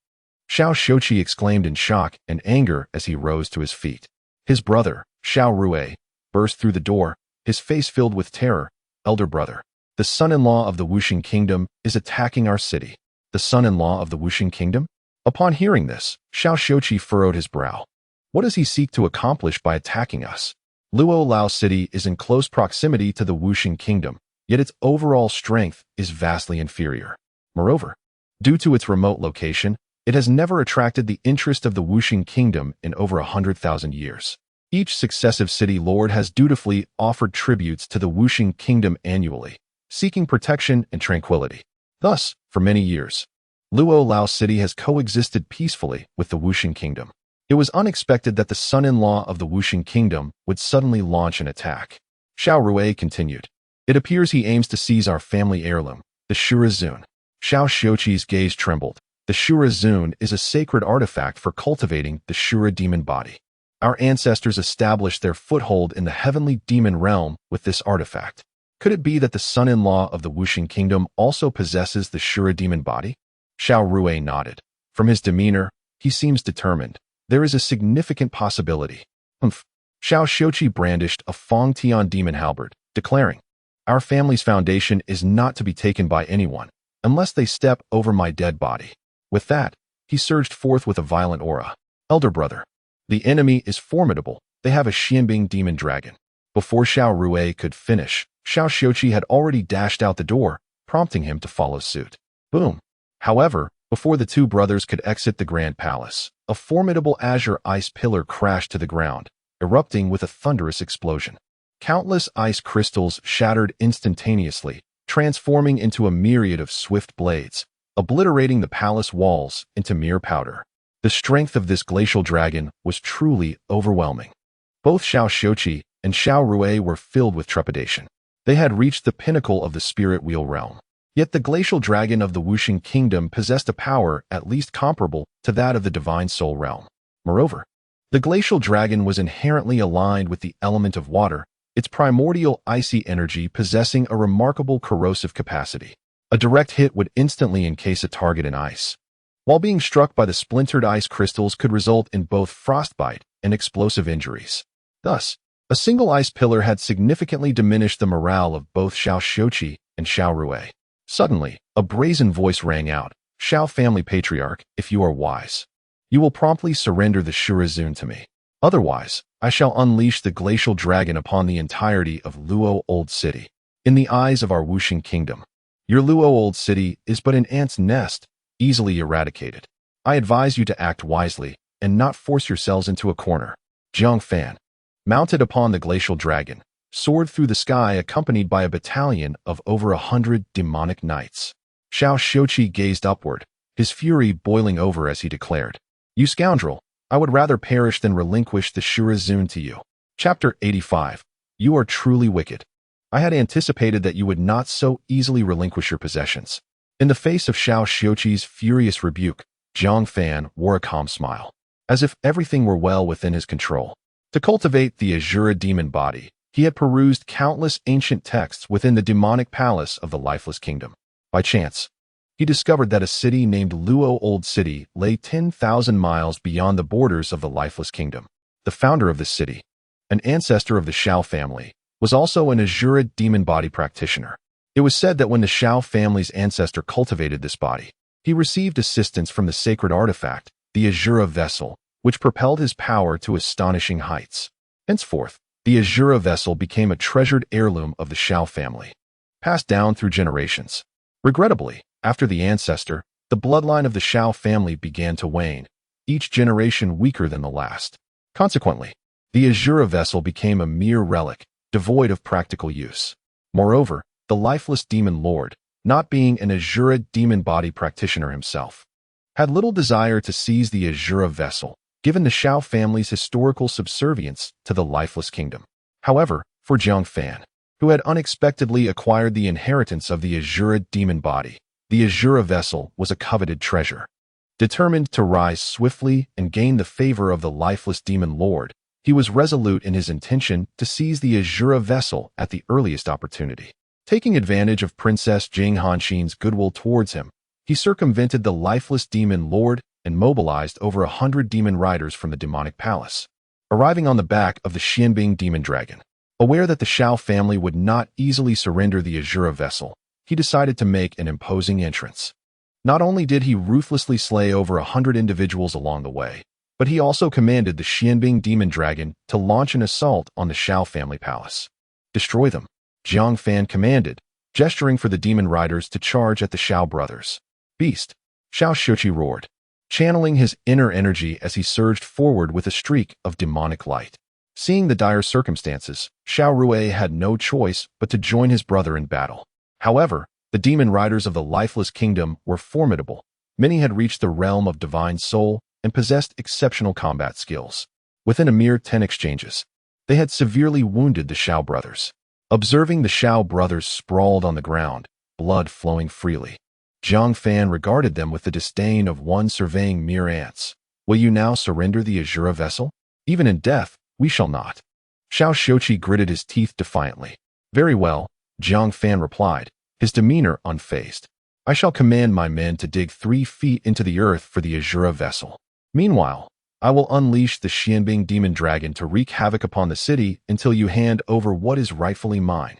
Xiao Xiuqi exclaimed in shock and anger as he rose to his feet. His brother, Xiao Rui, burst through the door, his face filled with terror. Elder brother, the son-in-law of the Wuxing Kingdom is attacking our city. The son-in-law of the Wuxing Kingdom? Upon hearing this, Xiao Xiuqi furrowed his brow. What does he seek to accomplish by attacking us? Luo Lao City is in close proximity to the Wuxing Kingdom, yet its overall strength is vastly inferior. Moreover, due to its remote location, it has never attracted the interest of the Wuxing Kingdom in over 100,000 years. Each successive city lord has dutifully offered tributes to the Wuxing Kingdom annually, seeking protection and tranquility. Thus, for many years, Luo Lao City has coexisted peacefully with the Wuxing Kingdom. It was unexpected that the son-in-law of the Wuxing Kingdom would suddenly launch an attack. Xiao Rui continued. It appears he aims to seize our family heirloom, the Shura Zun. Xiao Xiuqi's gaze trembled. The Shura Zun is a sacred artifact for cultivating the Shura demon body. Our ancestors established their foothold in the heavenly demon realm with this artifact. Could it be that the son-in-law of the Wuxing Kingdom also possesses the Shura demon body? Xiao Rui nodded. From his demeanor, he seems determined. There is a significant possibility. Xiao Xiuqi brandished a Fong Tian demon halberd, declaring, our family's foundation is not to be taken by anyone, unless they step over my dead body. With that, he surged forth with a violent aura. Elder brother, the enemy is formidable. They have a Xianbing demon dragon. Before Xiao Rui could finish, Xiao Xiuqi had already dashed out the door, prompting him to follow suit. Boom. However, before the two brothers could exit the Grand Palace, a formidable azure ice pillar crashed to the ground, erupting with a thunderous explosion. Countless ice crystals shattered instantaneously, transforming into a myriad of swift blades, obliterating the palace walls into mere powder. The strength of this glacial dragon was truly overwhelming. Both Xiao Xiuqi and Xiao Rui were filled with trepidation. They had reached the pinnacle of the spirit wheel realm. Yet the glacial dragon of the Wuxing Kingdom possessed a power at least comparable to that of the divine soul realm. Moreover, the glacial dragon was inherently aligned with the element of water, its primordial icy energy possessing a remarkable corrosive capacity. A direct hit would instantly encase a target in ice, while being struck by the splintered ice crystals could result in both frostbite and explosive injuries. Thus, a single ice pillar had significantly diminished the morale of both Xiao Xiuqi and Xiao Rui. Suddenly, a brazen voice rang out, Xiao family patriarch, if you are wise, you will promptly surrender the Shura Zun to me. Otherwise, I shall unleash the glacial dragon upon the entirety of Luo Old City. In the eyes of our Wuxing Kingdom, your Luo Old City is but an ant's nest, easily eradicated. I advise you to act wisely and not force yourselves into a corner. Jiang Fan, mounted upon the glacial dragon, soared through the sky accompanied by a battalion of over 100 demonic knights. Xiao Xiuqi gazed upward, his fury boiling over as he declared, you scoundrel, I would rather perish than relinquish the Shura Zun to you. Chapter 85. You are truly wicked. I had anticipated that you would not so easily relinquish your possessions. In the face of Xiao Xiuqi's furious rebuke, Jiang Fan wore a calm smile, as if everything were well within his control. To cultivate the Azura demon body, he had perused countless ancient texts within the demonic palace of the lifeless kingdom. By chance, he discovered that a city named Luo Old City lay 10,000 miles beyond the borders of the lifeless kingdom. The founder of this city, an ancestor of the Xiao family, was also an Azura demon body practitioner. It was said that when the Xiao family's ancestor cultivated this body, he received assistance from the sacred artifact, the Azura vessel, which propelled his power to astonishing heights. Henceforth, The Azura vessel became a treasured heirloom of the Shao family, passed down through generations. Regrettably, after the ancestor, the bloodline of the Shao family began to wane, each generation weaker than the last. Consequently, the Azura vessel became a mere relic, devoid of practical use. Moreover, the lifeless demon lord, not being an Azura demon body practitioner himself, had little desire to seize the Azura vessel, given the Shao family's historical subservience to the lifeless kingdom. However, for Jiang Fan, who had unexpectedly acquired the inheritance of the Azura demon body, the Azura vessel was a coveted treasure. Determined to rise swiftly and gain the favor of the lifeless demon lord, he was resolute in his intention to seize the Azura vessel at the earliest opportunity. Taking advantage of Princess Jing Hanxin's goodwill towards him, he circumvented the lifeless demon lord and mobilized over 100 demon riders from the demonic palace, arriving on the back of the Xianbing demon dragon. Aware that the Shao family would not easily surrender the Azura vessel, he decided to make an imposing entrance. Not only did he ruthlessly slay over 100 individuals along the way, but he also commanded the Xianbing demon dragon to launch an assault on the Shao family palace. Destroy them, Jiang Fan commanded, gesturing for the demon riders to charge at the Shao brothers. Beast, Xiao Shouqi roared, channeling his inner energy as he surged forward with a streak of demonic light. Seeing the dire circumstances, Xiao Rui had no choice but to join his brother in battle. However, the demon riders of the lifeless kingdom were formidable. Many had reached the realm of divine soul and possessed exceptional combat skills. Within a mere 10 exchanges, they had severely wounded the Shao brothers. Observing the Shao brothers sprawled on the ground, blood flowing freely, Jiang Fan regarded them with the disdain of one surveying mere ants. Will you now surrender the Azura vessel? Even in death, we shall not. Xiao Shouqi gritted his teeth defiantly. Very well, Jiang Fan replied, his demeanor unfazed. I shall command my men to dig 3 feet into the earth for the Azura vessel. Meanwhile, I will unleash the Xianbing demon dragon to wreak havoc upon the city until you hand over what is rightfully mine.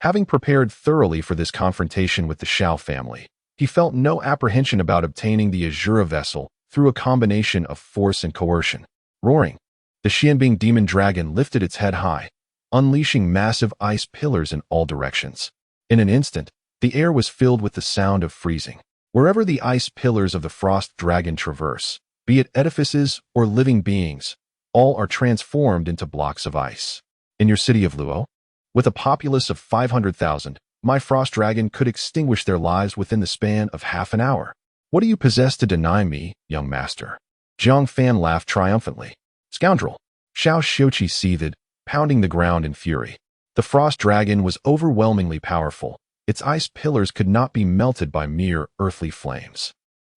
Having prepared thoroughly for this confrontation with the Shao family, he felt no apprehension about obtaining the Azura vessel through a combination of force and coercion. Roaring, the Xianbing demon dragon lifted its head high, unleashing massive ice pillars in all directions. In an instant, the air was filled with the sound of freezing. Wherever the ice pillars of the frost dragon traverse, be it edifices or living beings, all are transformed into blocks of ice. In your city of Luo, with a populace of 500,000, my frost dragon could extinguish their lives within the span of half an hour. What do you possess to deny me, young master? Jiang Fan laughed triumphantly. Scoundrel! Xiao Shouqi seethed, pounding the ground in fury. The frost dragon was overwhelmingly powerful. Its ice pillars could not be melted by mere earthly flames.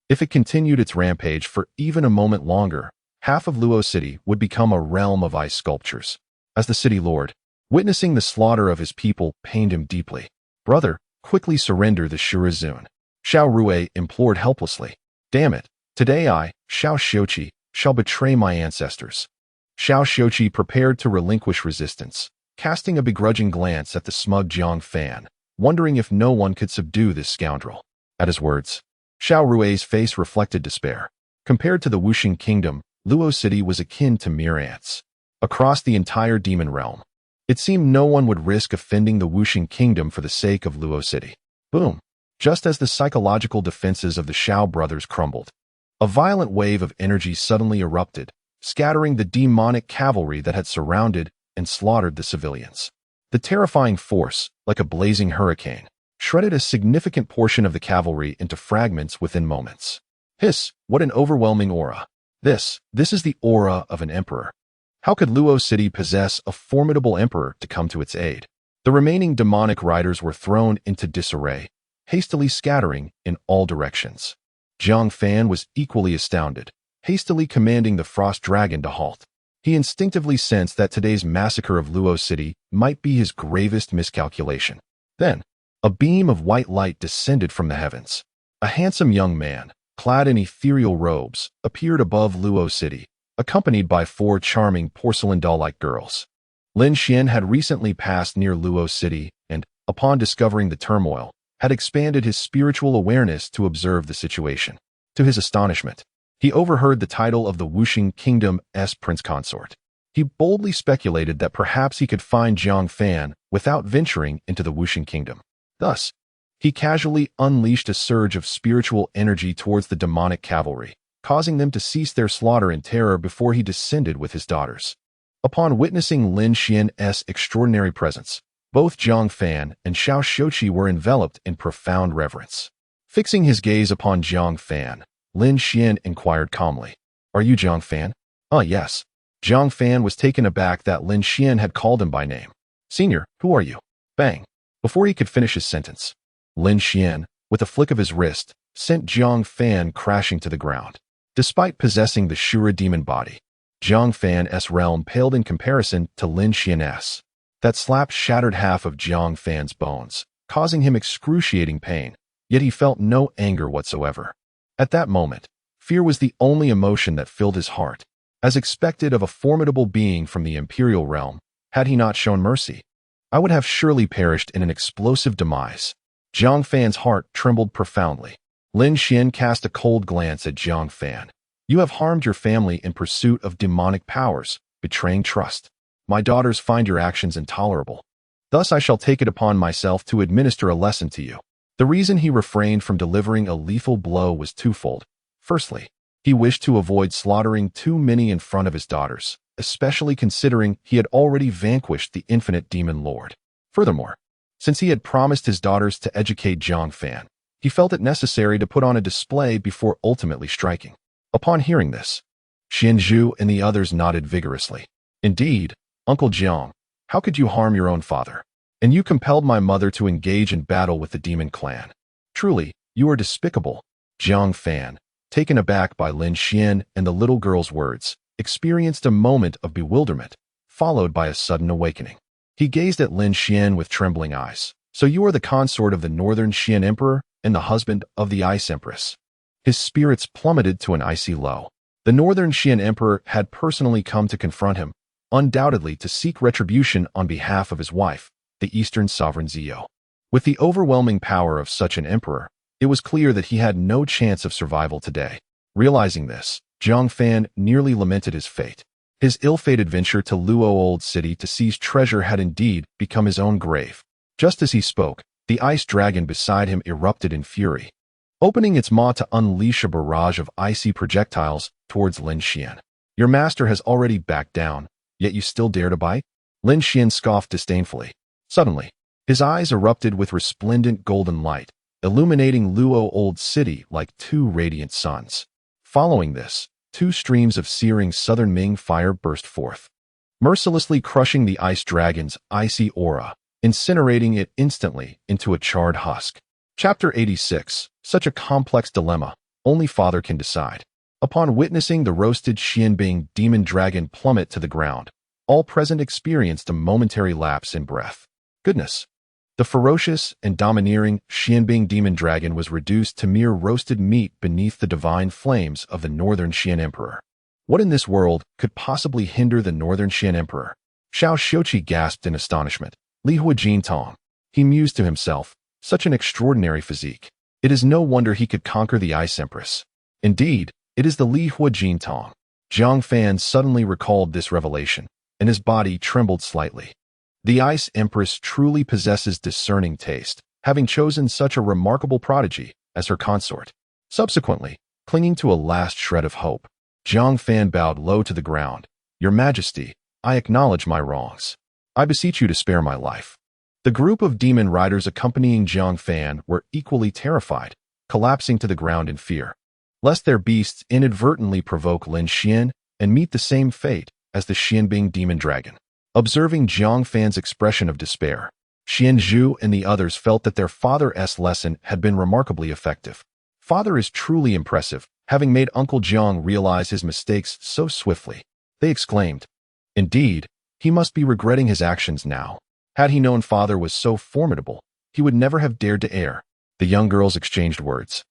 If it continued its rampage for even a moment longer, half of Luo City would become a realm of ice sculptures. As the city lord, witnessing the slaughter of his people pained him deeply. Brother, quickly surrender the Shirazun. Xiao Rui implored helplessly. Damn it, today I, Xiao Shouqi, shall betray my ancestors. Xiao Shouqi prepared to relinquish resistance, casting a begrudging glance at the smug Jiang Fan, wondering if no one could subdue this scoundrel. At his words, Xiao Rui's face reflected despair. Compared to the Wuxing kingdom, Luo City was akin to mere ants. Across the entire demon realm, it seemed no one would risk offending the Wuxing kingdom for the sake of Luo City. Boom! Just as the psychological defenses of the Shao brothers crumbled, a violent wave of energy suddenly erupted, scattering the demonic cavalry that had surrounded and slaughtered the civilians. The terrifying force, like a blazing hurricane, shredded a significant portion of the cavalry into fragments within moments. Hiss, what an overwhelming aura. This is the aura of an emperor. How could Luo City possess a formidable emperor to come to its aid? The remaining demonic riders were thrown into disarray, hastily scattering in all directions. Jiang Fan was equally astounded, hastily commanding the frost dragon to halt. He instinctively sensed that today's massacre of Luo City might be his gravest miscalculation. Then, a beam of white light descended from the heavens. A handsome young man, clad in ethereal robes, appeared above Luo City, accompanied by 4 charming porcelain doll-like girls. Lin Xian had recently passed near Luo City and, upon discovering the turmoil, had expanded his spiritual awareness to observe the situation. To his astonishment, he overheard the title of the Wuxing Kingdom's prince consort. He boldly speculated that perhaps he could find Jiang Fan without venturing into the Wuxing kingdom. Thus, he casually unleashed a surge of spiritual energy towards the demonic cavalry, causing them to cease their slaughter in terror before he descended with his daughters. Upon witnessing Lin Xian's extraordinary presence, both Jiang Fan and Xiao Shouqi were enveloped in profound reverence. Fixing his gaze upon Jiang Fan, Lin Xian inquired calmly, "Are you Jiang Fan?" Yes." Jiang Fan was taken aback that Lin Xian had called him by name. "Senior, who are you?" Bang! Before he could finish his sentence, Lin Xian, with a flick of his wrist, sent Jiang Fan crashing to the ground. Despite possessing the Shura demon body, Jiang Fan's realm paled in comparison to Lin Xian's. That slap shattered half of Jiang Fan's bones, causing him excruciating pain, yet he felt no anger whatsoever. At that moment, fear was the only emotion that filled his heart. As expected of a formidable being from the imperial realm, had he not shown mercy, I would have surely perished in an explosive demise. Jiang Fan's heart trembled profoundly. Lin Xian cast a cold glance at Jiang Fan. "You have harmed your family in pursuit of demonic powers, betraying trust. My daughters find your actions intolerable. Thus I shall take it upon myself to administer a lesson to you." The reason he refrained from delivering a lethal blow was twofold. Firstly, he wished to avoid slaughtering too many in front of his daughters, especially considering he had already vanquished the infinite demon lord. Furthermore, since he had promised his daughters to educate Jiang Fan, he felt it necessary to put on a display before ultimately striking. Upon hearing this, Xianzhu and the others nodded vigorously. "Indeed, Uncle Jiang, how could you harm your own father? And you compelled my mother to engage in battle with the demon clan. Truly, you are despicable." Jiang Fan, taken aback by Lin Xian and the little girl's words, experienced a moment of bewilderment, followed by a sudden awakening. He gazed at Lin Xian with trembling eyes. "So you are the consort of the Northern Xian Emperor and the husband of the Ice Empress." His spirits plummeted to an icy low. The Northern Xian Emperor had personally come to confront him, undoubtedly to seek retribution on behalf of his wife, the Eastern Sovereign Zio. With the overwhelming power of such an emperor, it was clear that he had no chance of survival today. Realizing this, Jiang Fan nearly lamented his fate. His ill-fated venture to Luo Old City to seize treasure had indeed become his own grave. Just as he spoke, the ice dragon beside him erupted in fury, opening its maw to unleash a barrage of icy projectiles towards Lin Xian. "Your master has already backed down, yet you still dare to bite?" Lin Xian scoffed disdainfully. Suddenly, his eyes erupted with resplendent golden light, illuminating Luo Old City like two radiant suns. Following this, two streams of searing southern Ming fire burst forth, mercilessly crushing the ice dragon's icy aura, incinerating it instantly into a charred husk. Chapter 86. Such a complex dilemma, only father can decide. Upon witnessing the roasted Xianbing demon dragon plummet to the ground, all present experienced a momentary lapse in breath. Goodness! The ferocious and domineering Xianbing demon dragon was reduced to mere roasted meat beneath the divine flames of the Northern Xian Emperor. What in this world could possibly hinder the Northern Xian Emperor? Xiao Shouqi gasped in astonishment. Li Huajin Tong. He mused to himself, such an extraordinary physique. It is no wonder he could conquer the Ice Empress. Indeed, it is the Li Huajin Tong. Jiang Fan suddenly recalled this revelation, and his body trembled slightly. The Ice Empress truly possesses discerning taste, having chosen such a remarkable prodigy as her consort. Subsequently, clinging to a last shred of hope, Jiang Fan bowed low to the ground. "Your Majesty, I acknowledge my wrongs. I beseech you to spare my life." The group of demon riders accompanying Jiang Fan were equally terrified, collapsing to the ground in fear, lest their beasts inadvertently provoke Lin Xian and meet the same fate as the Xianbing demon dragon. Observing Jiang Fan's expression of despair, Xianzhu and the others felt that their father's lesson had been remarkably effective. Father is truly impressive, having made Uncle Jiang realize his mistakes so swiftly. They exclaimed. Indeed, he must be regretting his actions now. Had he known father was so formidable, he would never have dared to err. The young girls exchanged words.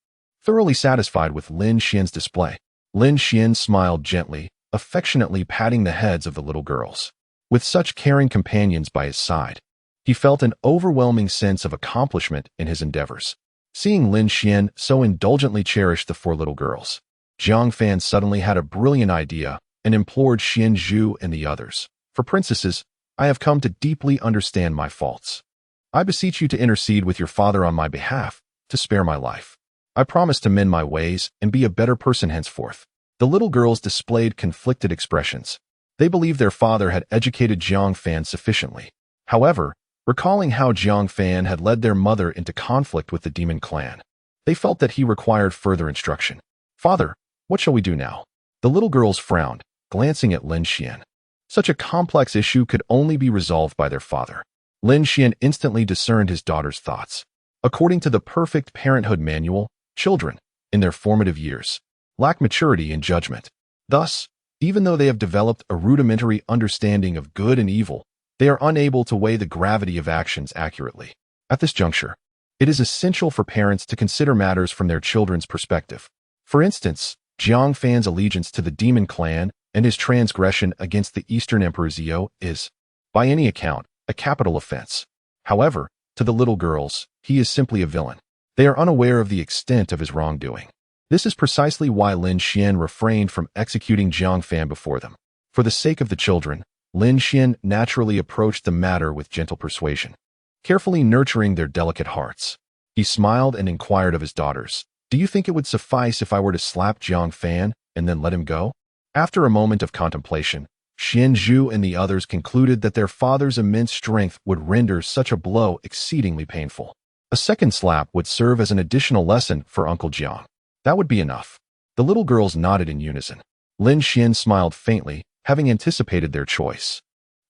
Thoroughly satisfied with Lin Xian's display, Lin Xian smiled gently, affectionately patting the heads of the little girls. With such caring companions by his side, he felt an overwhelming sense of accomplishment in his endeavors. Seeing Lin Xian so indulgently cherish the four little girls, Jiang Fan suddenly had a brilliant idea and implored Xian Zhu and the others. For princesses, I have come to deeply understand my faults. I beseech you to intercede with your father on my behalf, to spare my life. I promise to mend my ways and be a better person henceforth. The little girls displayed conflicted expressions. They believed their father had educated Jiang Fan sufficiently. However, recalling how Jiang Fan had led their mother into conflict with the demon clan, they felt that he required further instruction. Father, what shall we do now? The little girls frowned, glancing at Lin Xian. Such a complex issue could only be resolved by their father. Lin Xian instantly discerned his daughter's thoughts. According to the Perfect Parenthood Manual, children, in their formative years, lack maturity and judgment. Thus, even though they have developed a rudimentary understanding of good and evil, they are unable to weigh the gravity of actions accurately. At this juncture, it is essential for parents to consider matters from their children's perspective. For instance, Jiang Fan's allegiance to the demon clan and his transgression against the Eastern Emperor Zhou is, by any account, a capital offense. However, to the little girls, he is simply a villain. They are unaware of the extent of his wrongdoing. This is precisely why Lin Xian refrained from executing Jiang Fan before them. For the sake of the children, Lin Xian naturally approached the matter with gentle persuasion, carefully nurturing their delicate hearts. He smiled and inquired of his daughters, "Do you think it would suffice if I were to slap Jiang Fan and then let him go?" After a moment of contemplation, Xian Zhu and the others concluded that their father's immense strength would render such a blow exceedingly painful. A second slap would serve as an additional lesson for Uncle Jiang. That would be enough. The little girls nodded in unison. Lin Xian smiled faintly, having anticipated their choice.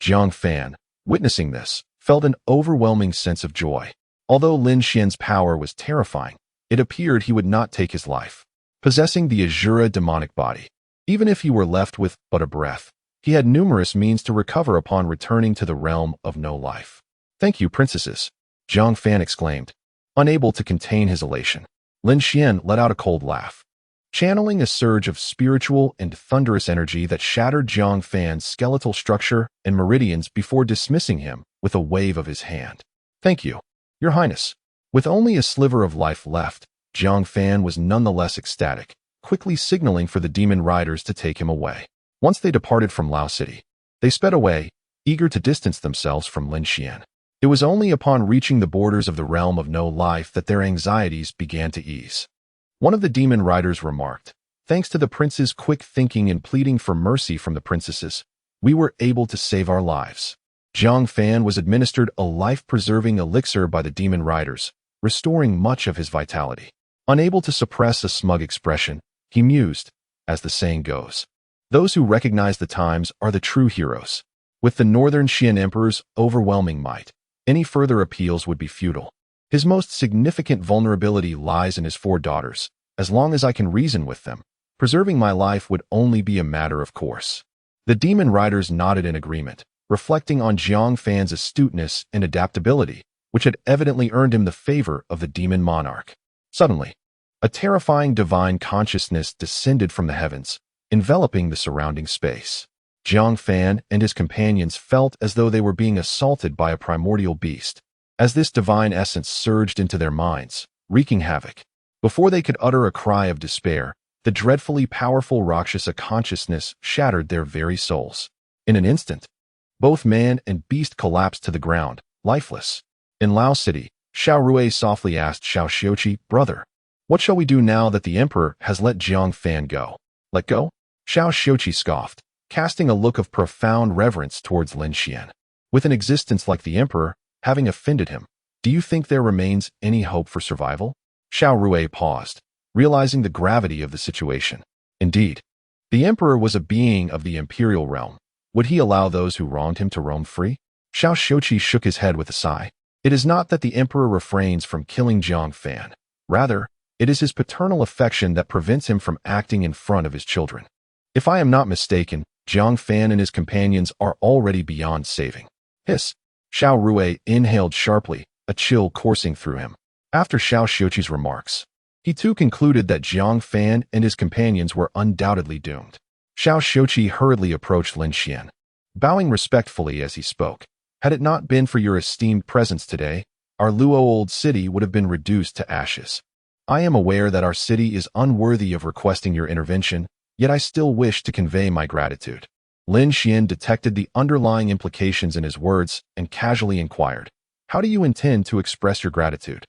Jiang Fan, witnessing this, felt an overwhelming sense of joy. Although Lin Xian's power was terrifying, it appeared he would not take his life. Possessing the Azura demonic body, even if he were left with but a breath, he had numerous means to recover upon returning to the realm of no life. "Thank you, princesses," Jiang Fan exclaimed, unable to contain his elation. Lin Xian let out a cold laugh, channeling a surge of spiritual and thunderous energy that shattered Jiang Fan's skeletal structure and meridians before dismissing him with a wave of his hand. "Thank you, Your Highness." With only a sliver of life left, Jiang Fan was nonetheless ecstatic, quickly signaling for the demon riders to take him away. Once they departed from Lao City, they sped away, eager to distance themselves from Lin Xian. It was only upon reaching the borders of the realm of no life that their anxieties began to ease. One of the demon riders remarked, "Thanks to the prince's quick thinking and pleading for mercy from the princesses, we were able to save our lives." Jiang Fan was administered a life-preserving elixir by the demon riders, restoring much of his vitality. Unable to suppress a smug expression, he mused, as the saying goes, "Those who recognize the times are the true heroes." With the Northern Xian Emperor's overwhelming might, any further appeals would be futile. His most significant vulnerability lies in his 4 daughters. As long as I can reason with them, preserving my life would only be a matter of course. The demon riders nodded in agreement, reflecting on Jiang Fan's astuteness and adaptability, which had evidently earned him the favor of the demon monarch. Suddenly, a terrifying divine consciousness descended from the heavens, enveloping the surrounding space. Jiang Fan and his companions felt as though they were being assaulted by a primordial beast, as this divine essence surged into their minds, wreaking havoc. Before they could utter a cry of despair, the dreadfully powerful Rakshasa consciousness shattered their very souls. In an instant, both man and beast collapsed to the ground, lifeless. In Lao City, Xiao Rui softly asked Xiao Xiuqi, "Brother, what shall we do now that the emperor has let Jiang Fan go?" "Let go?" Xiao Xiuqi scoffed, casting a look of profound reverence towards Lin Xian. "With an existence like the emperor, having offended him, do you think there remains any hope for survival?" Xiao Rui paused, realizing the gravity of the situation. Indeed, the emperor was a being of the imperial realm. Would he allow those who wronged him to roam free? Xiao Xiuqi shook his head with a sigh. It is not that the emperor refrains from killing Jiang Fan. Rather, it is his paternal affection that prevents him from acting in front of his children. If I am not mistaken, Jiang Fan and his companions are already beyond saving. Hiss! Xiao Rui inhaled sharply, a chill coursing through him. After Xiao Xiuqi's remarks, he too concluded that Jiang Fan and his companions were undoubtedly doomed. Xiao Xiuqi hurriedly approached Lin Xian, bowing respectfully as he spoke. "Had it not been for your esteemed presence today, our Luo old city would have been reduced to ashes. I am aware that our city is unworthy of requesting your intervention, yet I still wish to convey my gratitude. Lin Xian detected the underlying implications in his words and casually inquired, "How do you intend to express your gratitude?"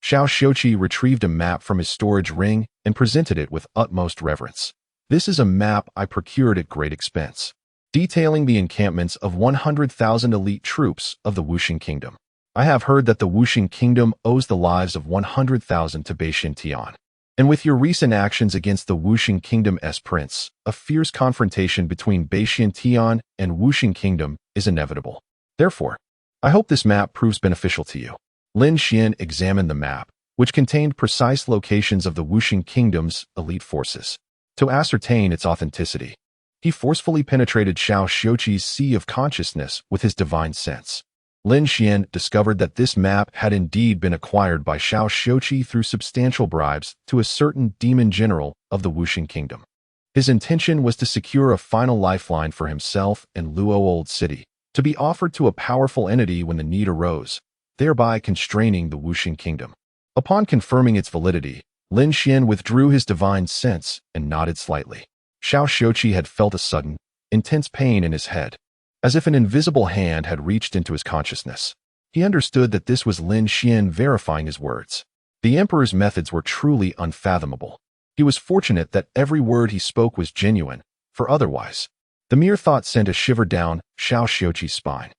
Xiao Xiuqi retrieved a map from his storage ring and presented it with utmost reverence. "This is a map I procured at great expense, detailing the encampments of 100,000 elite troops of the Wuxing Kingdom. I have heard that the Wuxing Kingdom owes the lives of 100,000 to Beixin Tian. And with your recent actions against the Wuxing Kingdom's prince, a fierce confrontation between Beixin Tian and Wuxing Kingdom is inevitable. Therefore, I hope this map proves beneficial to you." Lin Xian examined the map, which contained precise locations of the Wuxing Kingdom's elite forces. To ascertain its authenticity, he forcefully penetrated Xiao Xiuqi's sea of consciousness with his divine sense. Lin Xian discovered that this map had indeed been acquired by Xiao Xiuqi through substantial bribes to a certain demon general of the Wuxing Kingdom. His intention was to secure a final lifeline for himself and Luo Old City, to be offered to a powerful entity when the need arose, thereby constraining the Wuxing Kingdom. Upon confirming its validity, Lin Xian withdrew his divine sense and nodded slightly. Xiao Xiuqi had felt a sudden, intense pain in his head, as if an invisible hand had reached into his consciousness. He understood that this was Lin Xian verifying his words. The emperor's methods were truly unfathomable. He was fortunate that every word he spoke was genuine, for otherwise, the mere thought sent a shiver down Xiao Xiuqi's spine.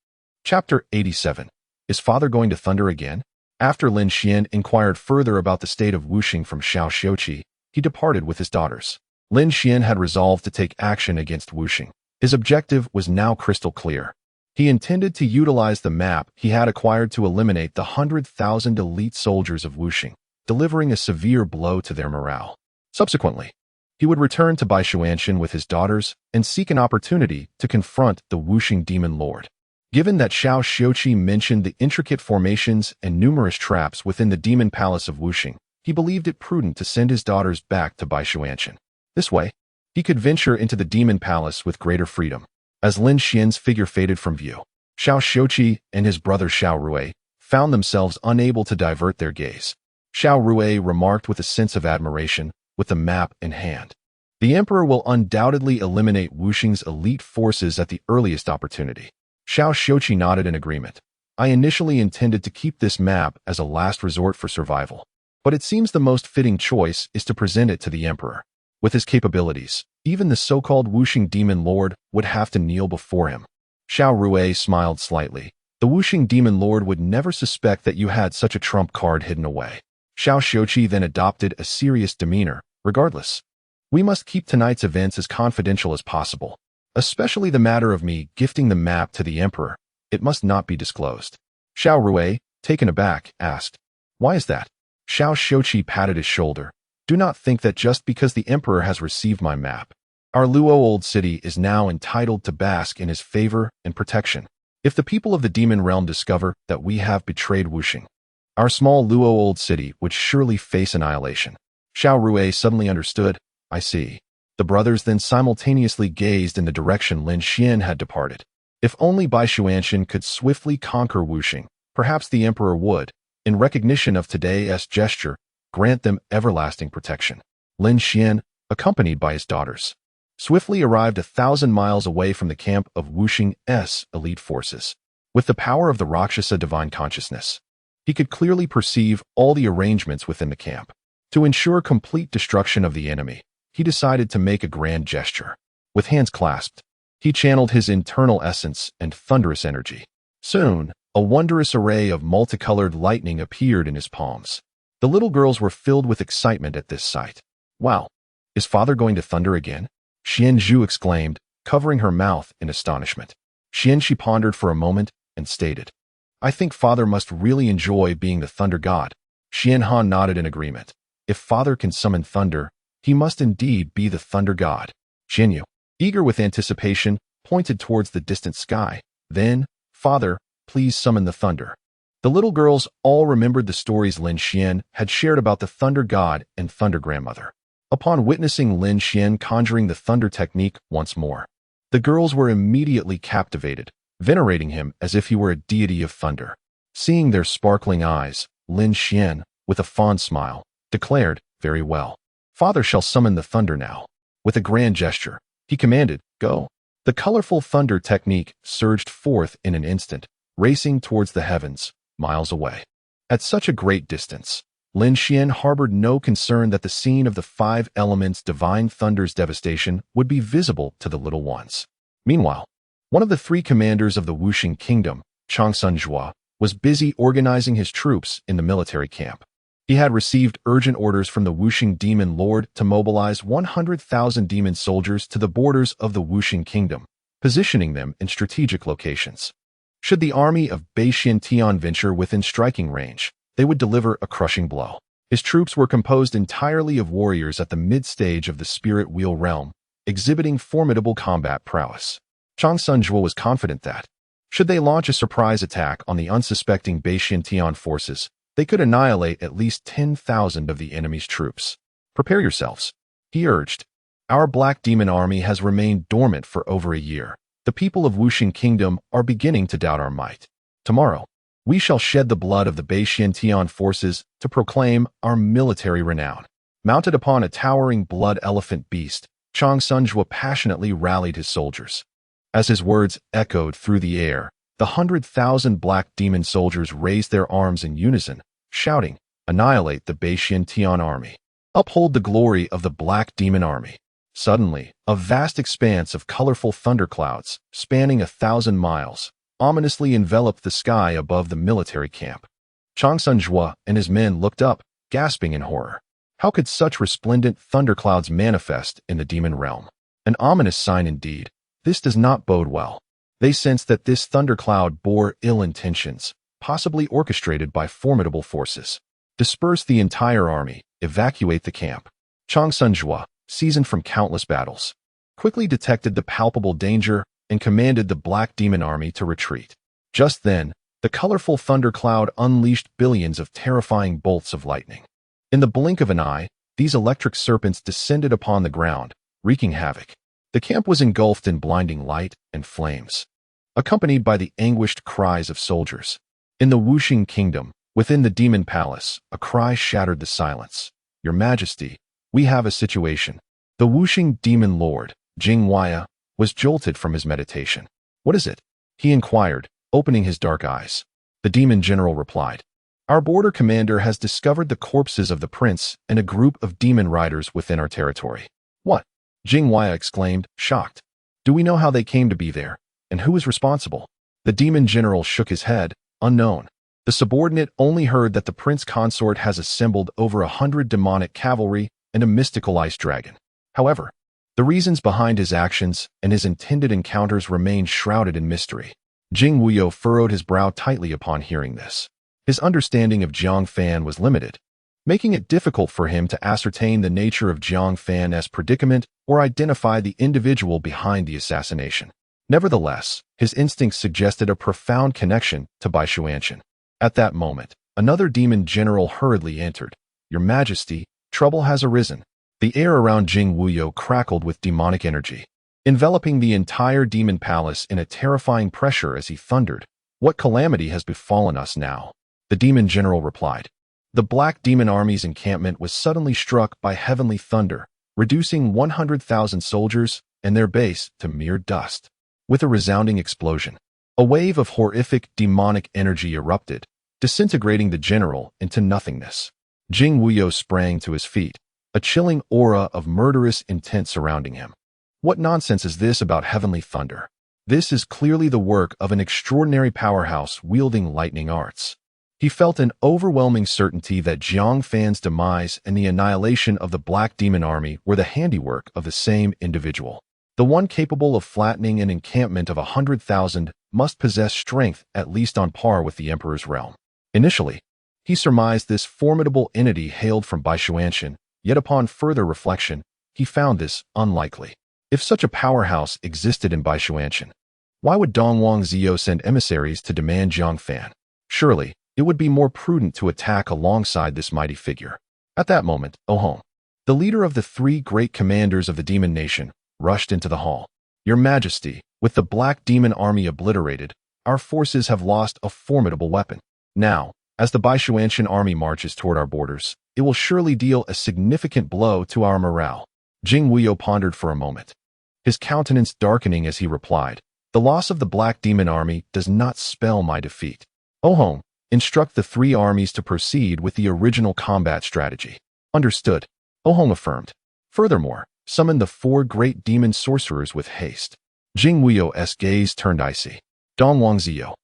Chapter 87. Is father going to thunder again? After Lin Xian inquired further about the state of Wuxing from Xiao Xiuqi, he departed with his daughters. Lin Xian had resolved to take action against Wuxing. His objective was now crystal clear. He intended to utilize the map he had acquired to eliminate the 100,000 elite soldiers of Wuxing, delivering a severe blow to their morale. Subsequently, he would return to Baishuanshan with his daughters and seek an opportunity to confront the Wuxing demon lord. Given that Xiao Xiuqi mentioned the intricate formations and numerous traps within the demon palace of Wuxing, he believed it prudent to send his daughters back to Baishuanshan. This way, he could venture into the demon palace with greater freedom. As Lin Xian's figure faded from view, Xiao Xiuqi and his brother Xiao Rui found themselves unable to divert their gaze. Xiao Rui remarked with a sense of admiration, with the map in hand, "The emperor will undoubtedly eliminate Wuxing's elite forces at the earliest opportunity." Xiao Xiuqi nodded in agreement. "I initially intended to keep this map as a last resort for survival, but it seems the most fitting choice is to present it to the emperor. With his capabilities, even the so-called Wuxing demon lord would have to kneel before him." Xiao Rui smiled slightly. "The Wuxing demon lord would never suspect that you had such a trump card hidden away." Xiao Xiuqi then adopted a serious demeanor. "Regardless, we must keep tonight's events as confidential as possible, especially the matter of me gifting the map to the emperor. It must not be disclosed." Xiao Rui, taken aback, asked, "Why is that?" Xiao Xiuqi patted his shoulder. "Do not think that just because the emperor has received my map, our Luo Old City is now entitled to bask in his favor and protection. If the people of the demon realm discover that we have betrayed Wuxing, our small Luo Old City would surely face annihilation." Xiao Rui suddenly understood. "I see." The brothers then simultaneously gazed in the direction Lin Xian had departed. If only Baishuanshan could swiftly conquer Wuxing, perhaps the emperor would, in recognition of today's gesture, grant them everlasting protection. Lin Xian, accompanied by his daughters, swiftly arrived 1,000 miles away from the camp of Wuxing's elite forces. With the power of the Rakshasa divine consciousness, he could clearly perceive all the arrangements within the camp. To ensure complete destruction of the enemy, he decided to make a grand gesture. With hands clasped, he channeled his internal essence and thunderous energy. Soon, a wondrous array of multicolored lightning appeared in his palms. The little girls were filled with excitement at this sight. "Wow, is father going to thunder again?" Xian Zhu exclaimed, covering her mouth in astonishment. Xianxi pondered for a moment and stated, "I think father must really enjoy being the thunder god." Xian Han nodded in agreement. "If father can summon thunder, he must indeed be the thunder god." Xianyu, eager with anticipation, pointed towards the distant sky. Then, "Father, please summon the thunder." The little girls all remembered the stories Lin Xian had shared about the thunder god and thunder grandmother. Upon witnessing Lin Xian conjuring the thunder technique once more, the girls were immediately captivated, venerating him as if he were a deity of thunder. Seeing their sparkling eyes, Lin Xian, with a fond smile, declared, "Very well. Father shall summon the thunder now." With a grand gesture, he commanded, "Go." The colorful thunder technique surged forth in an instant, racing towards the heavens, miles away. At such a great distance, Lin Xian harbored no concern that the scene of the five elements' divine thunder's devastation would be visible to the little ones. Meanwhile, one of the three commanders of the Wuxing kingdom, Changsun, was busy organizing his troops in the military camp. He had received urgent orders from the Wuxing demon lord to mobilize 100,000 demon soldiers to the borders of the Wuxing kingdom, positioning them in strategic locations. Should the army of Beixian Tian venture within striking range, they would deliver a crushing blow. His troops were composed entirely of warriors at the mid-stage of the spirit wheel realm, exhibiting formidable combat prowess. Changsun was confident that, should they launch a surprise attack on the unsuspecting Beixian Tian forces, they could annihilate at least 10,000 of the enemy's troops. "Prepare yourselves," he urged. "Our black demon army has remained dormant for over a year. The people of Wuxing Kingdom are beginning to doubt our might. Tomorrow, we shall shed the blood of the Beixian Tian forces to proclaim our military renown." Mounted upon a towering blood elephant beast, Changsun passionately rallied his soldiers. As his words echoed through the air, the 100,000 black demon soldiers raised their arms in unison, shouting, "Annihilate the Beixian Tian army. Uphold the glory of the black demon army." Suddenly, a vast expanse of colorful thunderclouds, spanning 1,000 miles, ominously enveloped the sky above the military camp. Changsun and his men looked up, gasping in horror. How could such resplendent thunderclouds manifest in the demon realm? An ominous sign indeed. This does not bode well. They sensed that this thundercloud bore ill intentions, possibly orchestrated by formidable forces. Disperse the entire army, evacuate the camp. Changsun, seasoned from countless battles, quickly detected the palpable danger and commanded the black demon army to retreat. Just then, the colorful thundercloud unleashed billions of terrifying bolts of lightning. In the blink of an eye, these electric serpents descended upon the ground, wreaking havoc. The camp was engulfed in blinding light and flames, accompanied by the anguished cries of soldiers. In the Wuxing kingdom, within the demon palace, a cry shattered the silence. "Your Majesty, we have a situation." The Wuxing demon lord, Jingwaya, was jolted from his meditation. "What is it?" he inquired, opening his dark eyes. The demon general replied, "Our border commander has discovered the corpses of the prince and a group of demon riders within our territory." "What?" Jingwaya exclaimed, shocked. "Do we know how they came to be there, and who is responsible?" The demon general shook his head, unknown. The subordinate only heard that the prince consort has assembled over 100 demonic cavalry and a mystical ice dragon. However, the reasons behind his actions and his intended encounters remain shrouded in mystery. Jing Wuyo furrowed his brow tightly upon hearing this. His understanding of Jiang Fan was limited, making it difficult for him to ascertain the nature of Jiang Fan's predicament or identify the individual behind the assassination. Nevertheless, his instincts suggested a profound connection to Bai Xuanqian. At that moment, another demon general hurriedly entered. "Your Majesty, trouble has arisen." The air around Jing Wuyo crackled with demonic energy, enveloping the entire demon palace in a terrifying pressure as he thundered, "What calamity has befallen us now?" The demon general replied, "The black demon army's encampment was suddenly struck by heavenly thunder, reducing 100,000 soldiers and their base to mere dust." With a resounding explosion, a wave of horrific demonic energy erupted, disintegrating the general into nothingness. Jing Wuyo sprang to his feet, a chilling aura of murderous intent surrounding him. What nonsense is this about heavenly thunder? This is clearly the work of an extraordinary powerhouse wielding lightning arts. He felt an overwhelming certainty that Jiang Fan's demise and the annihilation of the Black Demon Army were the handiwork of the same individual. The one capable of flattening an encampment of 100,000 must possess strength at least on par with the Emperor's realm. Initially, he surmised this formidable entity hailed from Bai Xuanqian, yet upon further reflection, he found this unlikely. If such a powerhouse existed in Bai Xuanqian, why would Dongwang Zhou send emissaries to demand Jiang Fan? Surely, it would be more prudent to attack alongside this mighty figure. At that moment, Ohong, the leader of the three great commanders of the demon nation, rushed into the hall. "Your Majesty, with the Black Demon Army obliterated, our forces have lost a formidable weapon. Now, as the Bai Xuanqian army marches toward our borders, it will surely deal a significant blow to our morale." Jing Wuyo pondered for a moment, his countenance darkening as he replied, "The loss of the Black Demon Army does not spell my defeat. Ohong, instruct the 3 armies to proceed with the original combat strategy." "Understood," Ohong affirmed. "Furthermore, summon the 4 great demon sorcerers with haste." Jing Wuyo's gaze turned icy. "Dong Wangziyo,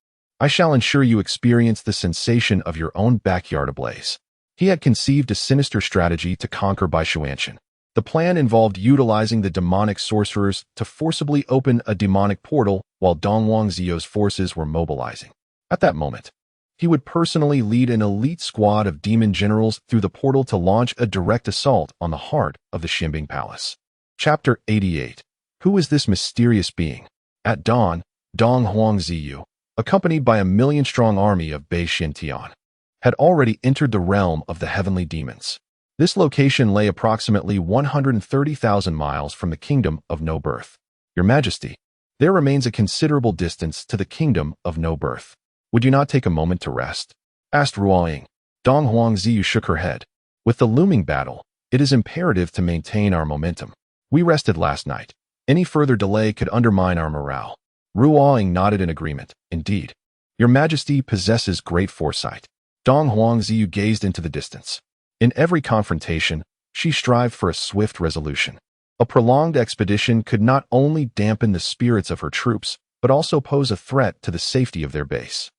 I shall ensure you experience the sensation of your own backyard ablaze." He had conceived a sinister strategy to conquer Baishuanshan. The plan involved utilizing the demonic sorcerers to forcibly open a demonic portal while Dong Wangziyo's forces were mobilizing. At that moment, he would personally lead an elite squad of demon generals through the portal to launch a direct assault on the heart of the Xianbing Palace. Chapter 88. Who is this mysterious being? At dawn, Dong Huangziyu, accompanied by a million-strong army of Bei Xiantian, had already entered the realm of the heavenly demons. This location lay approximately 130,000 miles from the Kingdom of No Birth. "Your Majesty, there remains a considerable distance to the Kingdom of No Birth. Would you not take a moment to rest?" asked Ruoying. Dong Huangziyu shook her head. "With the looming battle, it is imperative to maintain our momentum. We rested last night. Any further delay could undermine our morale." Ruoying nodded in agreement. "Indeed, Your Majesty possesses great foresight." Dong Huangziyu gazed into the distance. In every confrontation, she strived for a swift resolution. A prolonged expedition could not only dampen the spirits of her troops, but also pose a threat to the safety of their base.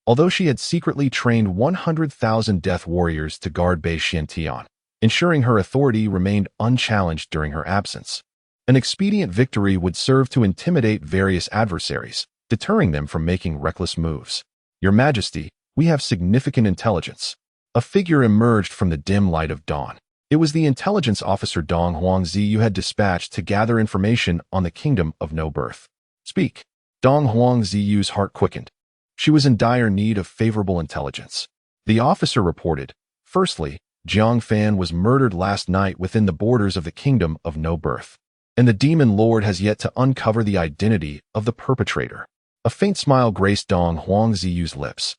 Although she had secretly trained 100,000 death warriors to guard Bei Xiantian, ensuring her authority remained unchallenged during her absence, an expedient victory would serve to intimidate various adversaries, deterring them from making reckless moves. "Your Majesty, we have significant intelligence." A figure emerged from the dim light of dawn. It was the intelligence officer Dong Huangziyu had dispatched to gather information on the Kingdom of No Birth. "Speak." Dong Huangziyu's heart quickened. She was in dire need of favorable intelligence. The officer reported, "Firstly, Jiang Fan was murdered last night within the borders of the Kingdom of No Birth, and the Demon Lord has yet to uncover the identity of the perpetrator." A faint smile graced Dong Huangziyu's lips.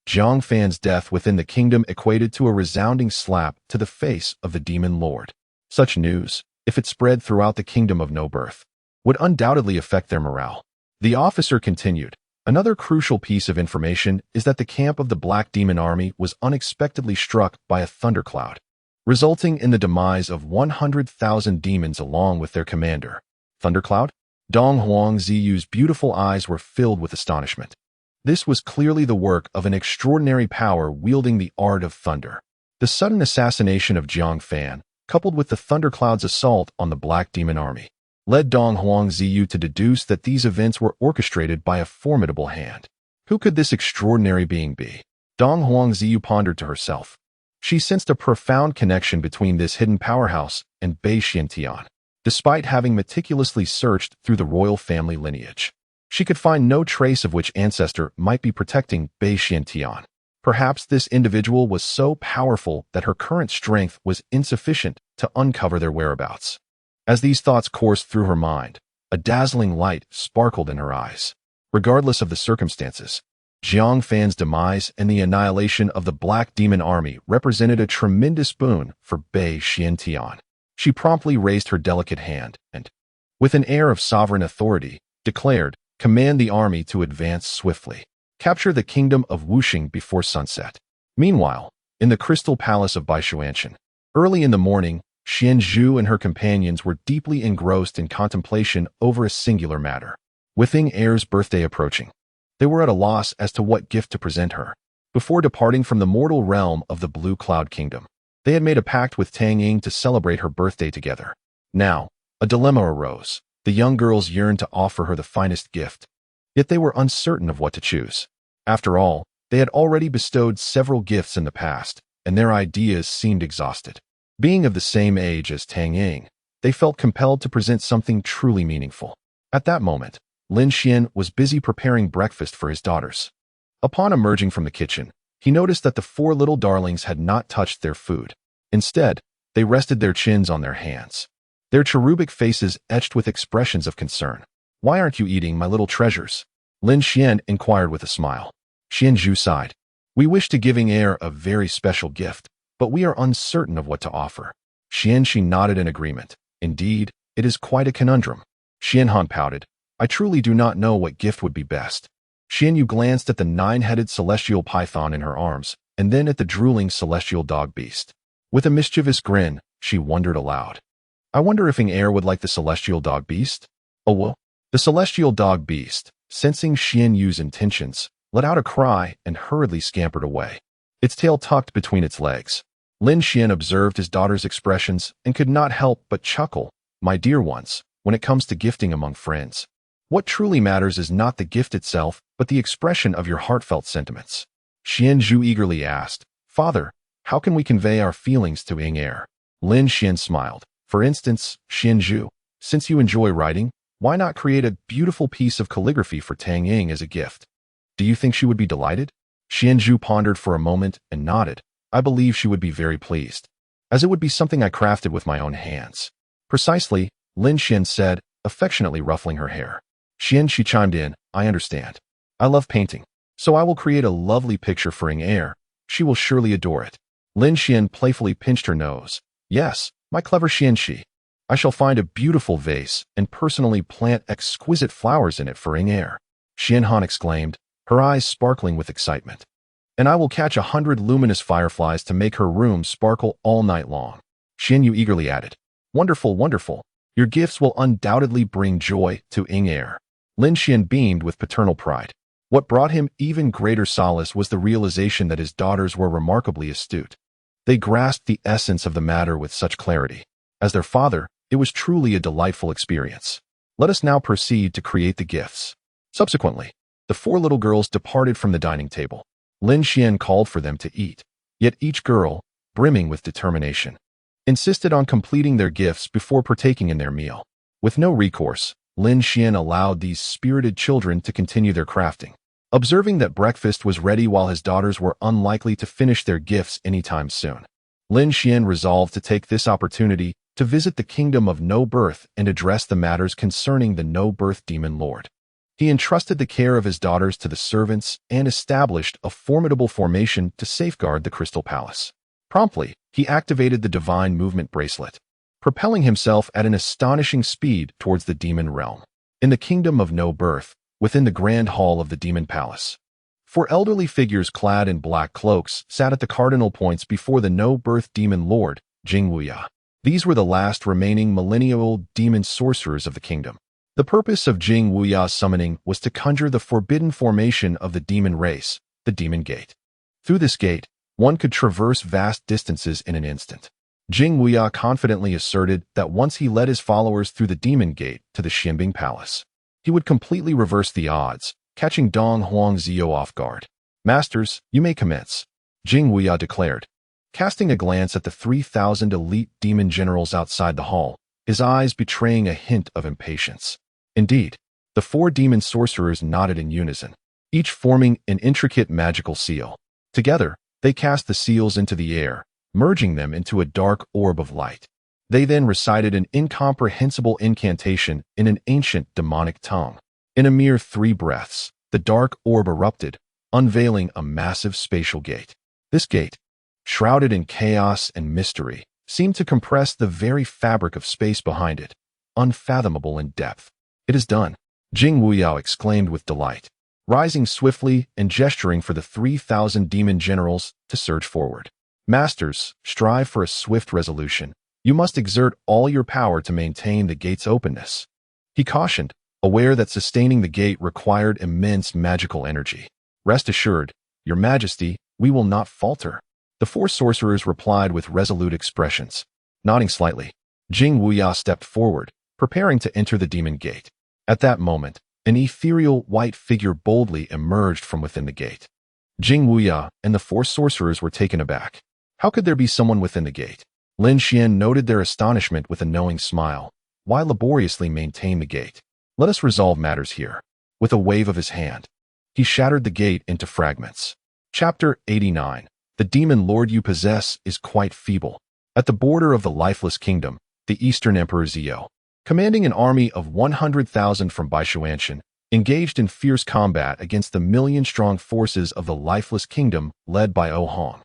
Jiang Fan's death within the kingdom equated to a resounding slap to the face of the Demon Lord. Such news, if it spread throughout the Kingdom of No Birth, would undoubtedly affect their morale. The officer continued, "Another crucial piece of information is that the camp of the Black Demon Army was unexpectedly struck by a thundercloud, resulting in the demise of 100,000 demons along with their commander." Thundercloud? Dong Huangziyu's beautiful eyes were filled with astonishment. This was clearly the work of an extraordinary power wielding the art of thunder. The sudden assassination of Jiang Fan, coupled with the thundercloud's assault on the Black Demon Army, led Dong Huangziyu to deduce that these events were orchestrated by a formidable hand. Who could this extraordinary being be? Dong Huangziyu pondered to herself. She sensed a profound connection between this hidden powerhouse and Bei Xiantian. Despite having meticulously searched through the royal family lineage, she could find no trace of which ancestor might be protecting Bei Xiantian. Perhaps this individual was so powerful that her current strength was insufficient to uncover their whereabouts. As these thoughts coursed through her mind, a dazzling light sparkled in her eyes. Regardless of the circumstances, Jiang Fan's demise and the annihilation of the Black Demon Army represented a tremendous boon for Bei Xiantian. She promptly raised her delicate hand and, with an air of sovereign authority, declared, "Command the army to advance swiftly. Capture the kingdom of Wuxing before sunset." Meanwhile, in the Crystal Palace of Baishuanshan, early in the morning, Xian Zhu and her companions were deeply engrossed in contemplation over a singular matter. With Ying Heir's birthday approaching, they were at a loss as to what gift to present her. Before departing from the mortal realm of the Blue Cloud Kingdom, they had made a pact with Tang Ying to celebrate her birthday together. Now, a dilemma arose. The young girls yearned to offer her the finest gift, yet they were uncertain of what to choose. After all, they had already bestowed several gifts in the past, and their ideas seemed exhausted. Being of the same age as Tang Ying, they felt compelled to present something truly meaningful. At that moment, Lin Xian was busy preparing breakfast for his daughters. Upon emerging from the kitchen, he noticed that the 4 little darlings had not touched their food. Instead, they rested their chins on their hands, their cherubic faces etched with expressions of concern. "Why aren't you eating, my little treasures?" Lin Xian inquired with a smile. Xian Zhu sighed. "We wish to give Ying Heir a very special gift, but we are uncertain of what to offer." Xian Shi nodded in agreement. Indeed, it is quite a conundrum. Xianhan pouted. I truly do not know what gift would be best. Xianyu glanced at the 9-headed celestial python in her arms, and then at the drooling celestial dog beast. With a mischievous grin, she wondered aloud. I wonder if Ing Air would like the celestial dog beast? Oh well. The celestial dog beast, sensing Xianyu's intentions, let out a cry and hurriedly scampered away, its tail tucked between its legs. Lin Xian observed his daughter's expressions and could not help but chuckle. My dear ones, when it comes to gifting among friends, what truly matters is not the gift itself, but the expression of your heartfelt sentiments. Xianzhu eagerly asked, Father, how can we convey our feelings to Ing Air? Lin Xian smiled. For instance, Xianzhu, since you enjoy writing, why not create a beautiful piece of calligraphy for Tang Ying as a gift? Do you think she would be delighted? Xianzhu pondered for a moment and nodded. I believe she would be very pleased, as it would be something I crafted with my own hands. Precisely, Lin Xian said, affectionately ruffling her hair. She chimed in, I understand. I love painting, so I will create a lovely picture for Ing Air. She will surely adore it. Lin Xian playfully pinched her nose. Yes, my clever Xianxi. I shall find a beautiful vase and personally plant exquisite flowers in it for Ing Air. Xianhan exclaimed, her eyes sparkling with excitement. And I will catch 100 luminous fireflies to make her room sparkle all night long. Xianyu eagerly added, Wonderful, wonderful. Your gifts will undoubtedly bring joy to Ing Air. Lin Xian beamed with paternal pride. What brought him even greater solace was the realization that his daughters were remarkably astute. They grasped the essence of the matter with such clarity. As their father, it was truly a delightful experience. Let us now proceed to create the gifts. Subsequently, the 4 little girls departed from the dining table. Lin Xian called for them to eat, yet each girl, brimming with determination, insisted on completing their gifts before partaking in their meal. With no recourse, Lin Xian allowed these spirited children to continue their crafting. Observing that breakfast was ready while his daughters were unlikely to finish their gifts anytime soon, Lin Xian resolved to take this opportunity to visit the kingdom of No Birth and address the matters concerning the No Birth Demon Lord. He entrusted the care of his daughters to the servants and established a formidable formation to safeguard the Crystal Palace. Promptly, he activated the Divine Movement Bracelet, propelling himself at an astonishing speed towards the Demon Realm. In the Kingdom of No Birth, within the Grand Hall of the Demon Palace, 4 elderly figures clad in black cloaks sat at the cardinal points before the No Birth Demon Lord, Jing Wuya. These were the last remaining millennial demon sorcerers of the kingdom. The purpose of Jing Wuya's summoning was to conjure the forbidden formation of the demon race, the Demon Gate. Through this gate, one could traverse vast distances in an instant. Jing Wuya confidently asserted that once he led his followers through the Demon Gate to the Xianbing Palace, he would completely reverse the odds, catching Dong Huangzhou off guard. Masters, you may commence, Jing Wuya declared. Casting a glance at the 3,000 elite demon generals outside the hall, his eyes betraying a hint of impatience. Indeed, the 4 demon sorcerers nodded in unison, each forming an intricate magical seal. Together, they cast the seals into the air, merging them into a dark orb of light. They then recited an incomprehensible incantation in an ancient demonic tongue. In a mere 3 breaths, the dark orb erupted, unveiling a massive spatial gate. This gate, shrouded in chaos and mystery, seemed to compress the very fabric of space behind it, unfathomable in depth. It is done, Jing Wuyao exclaimed with delight, rising swiftly and gesturing for the 3,000 demon generals to surge forward. Masters, strive for a swift resolution. You must exert all your power to maintain the gate's openness, he cautioned, aware that sustaining the gate required immense magical energy. Rest assured, Your Majesty, we will not falter. The 4 sorcerers replied with resolute expressions. Nodding slightly, Jing Wuya stepped forward, preparing to enter the demon gate. At that moment, an ethereal white figure boldly emerged from within the gate. Jing Wuya and the 4 sorcerers were taken aback. How could there be someone within the gate? Lin Xian noted their astonishment with a knowing smile. Why laboriously maintain the gate? Let us resolve matters here. With a wave of his hand, he shattered the gate into fragments. Chapter 89. The demon lord you possess is quite feeble. At the border of the lifeless kingdom, the Eastern Emperor Zhou, commanding an army of 100,000 from Baishuanshan, engaged in fierce combat against the million-strong forces of the lifeless kingdom led by O Hong.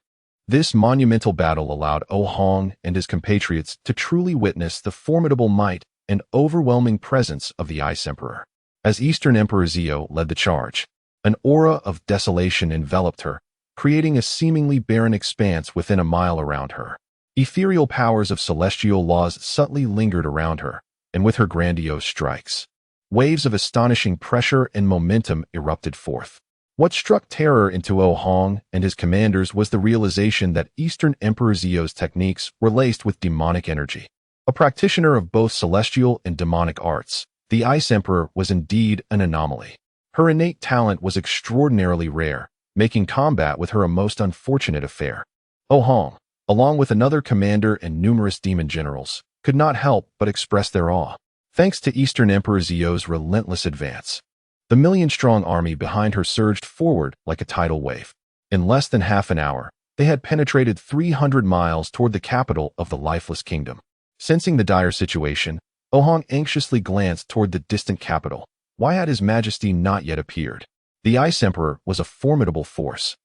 This monumental battle allowed Hong and his compatriots to truly witness the formidable might and overwhelming presence of the Ice Emperor. As Eastern Emperor Zio led the charge, an aura of desolation enveloped her, creating a seemingly barren expanse within a mile around her. Ethereal powers of celestial laws subtly lingered around her, and with her grandiose strikes, waves of astonishing pressure and momentum erupted forth. What struck terror into Hong and his commanders was the realization that Eastern Emperor Zio's techniques were laced with demonic energy. A practitioner of both celestial and demonic arts, the Ice Emperor was indeed an anomaly. Her innate talent was extraordinarily rare, making combat with her a most unfortunate affair. Hong, along with another commander and numerous demon generals, could not help but express their awe. Thanks to Eastern Emperor Zio's relentless advance, the million-strong army behind her surged forward like a tidal wave. In less than half an hour, they had penetrated 300 miles toward the capital of the lifeless kingdom. Sensing the dire situation, Hong anxiously glanced toward the distant capital. Why had His Majesty not yet appeared? The Ice Emperor was a formidable force,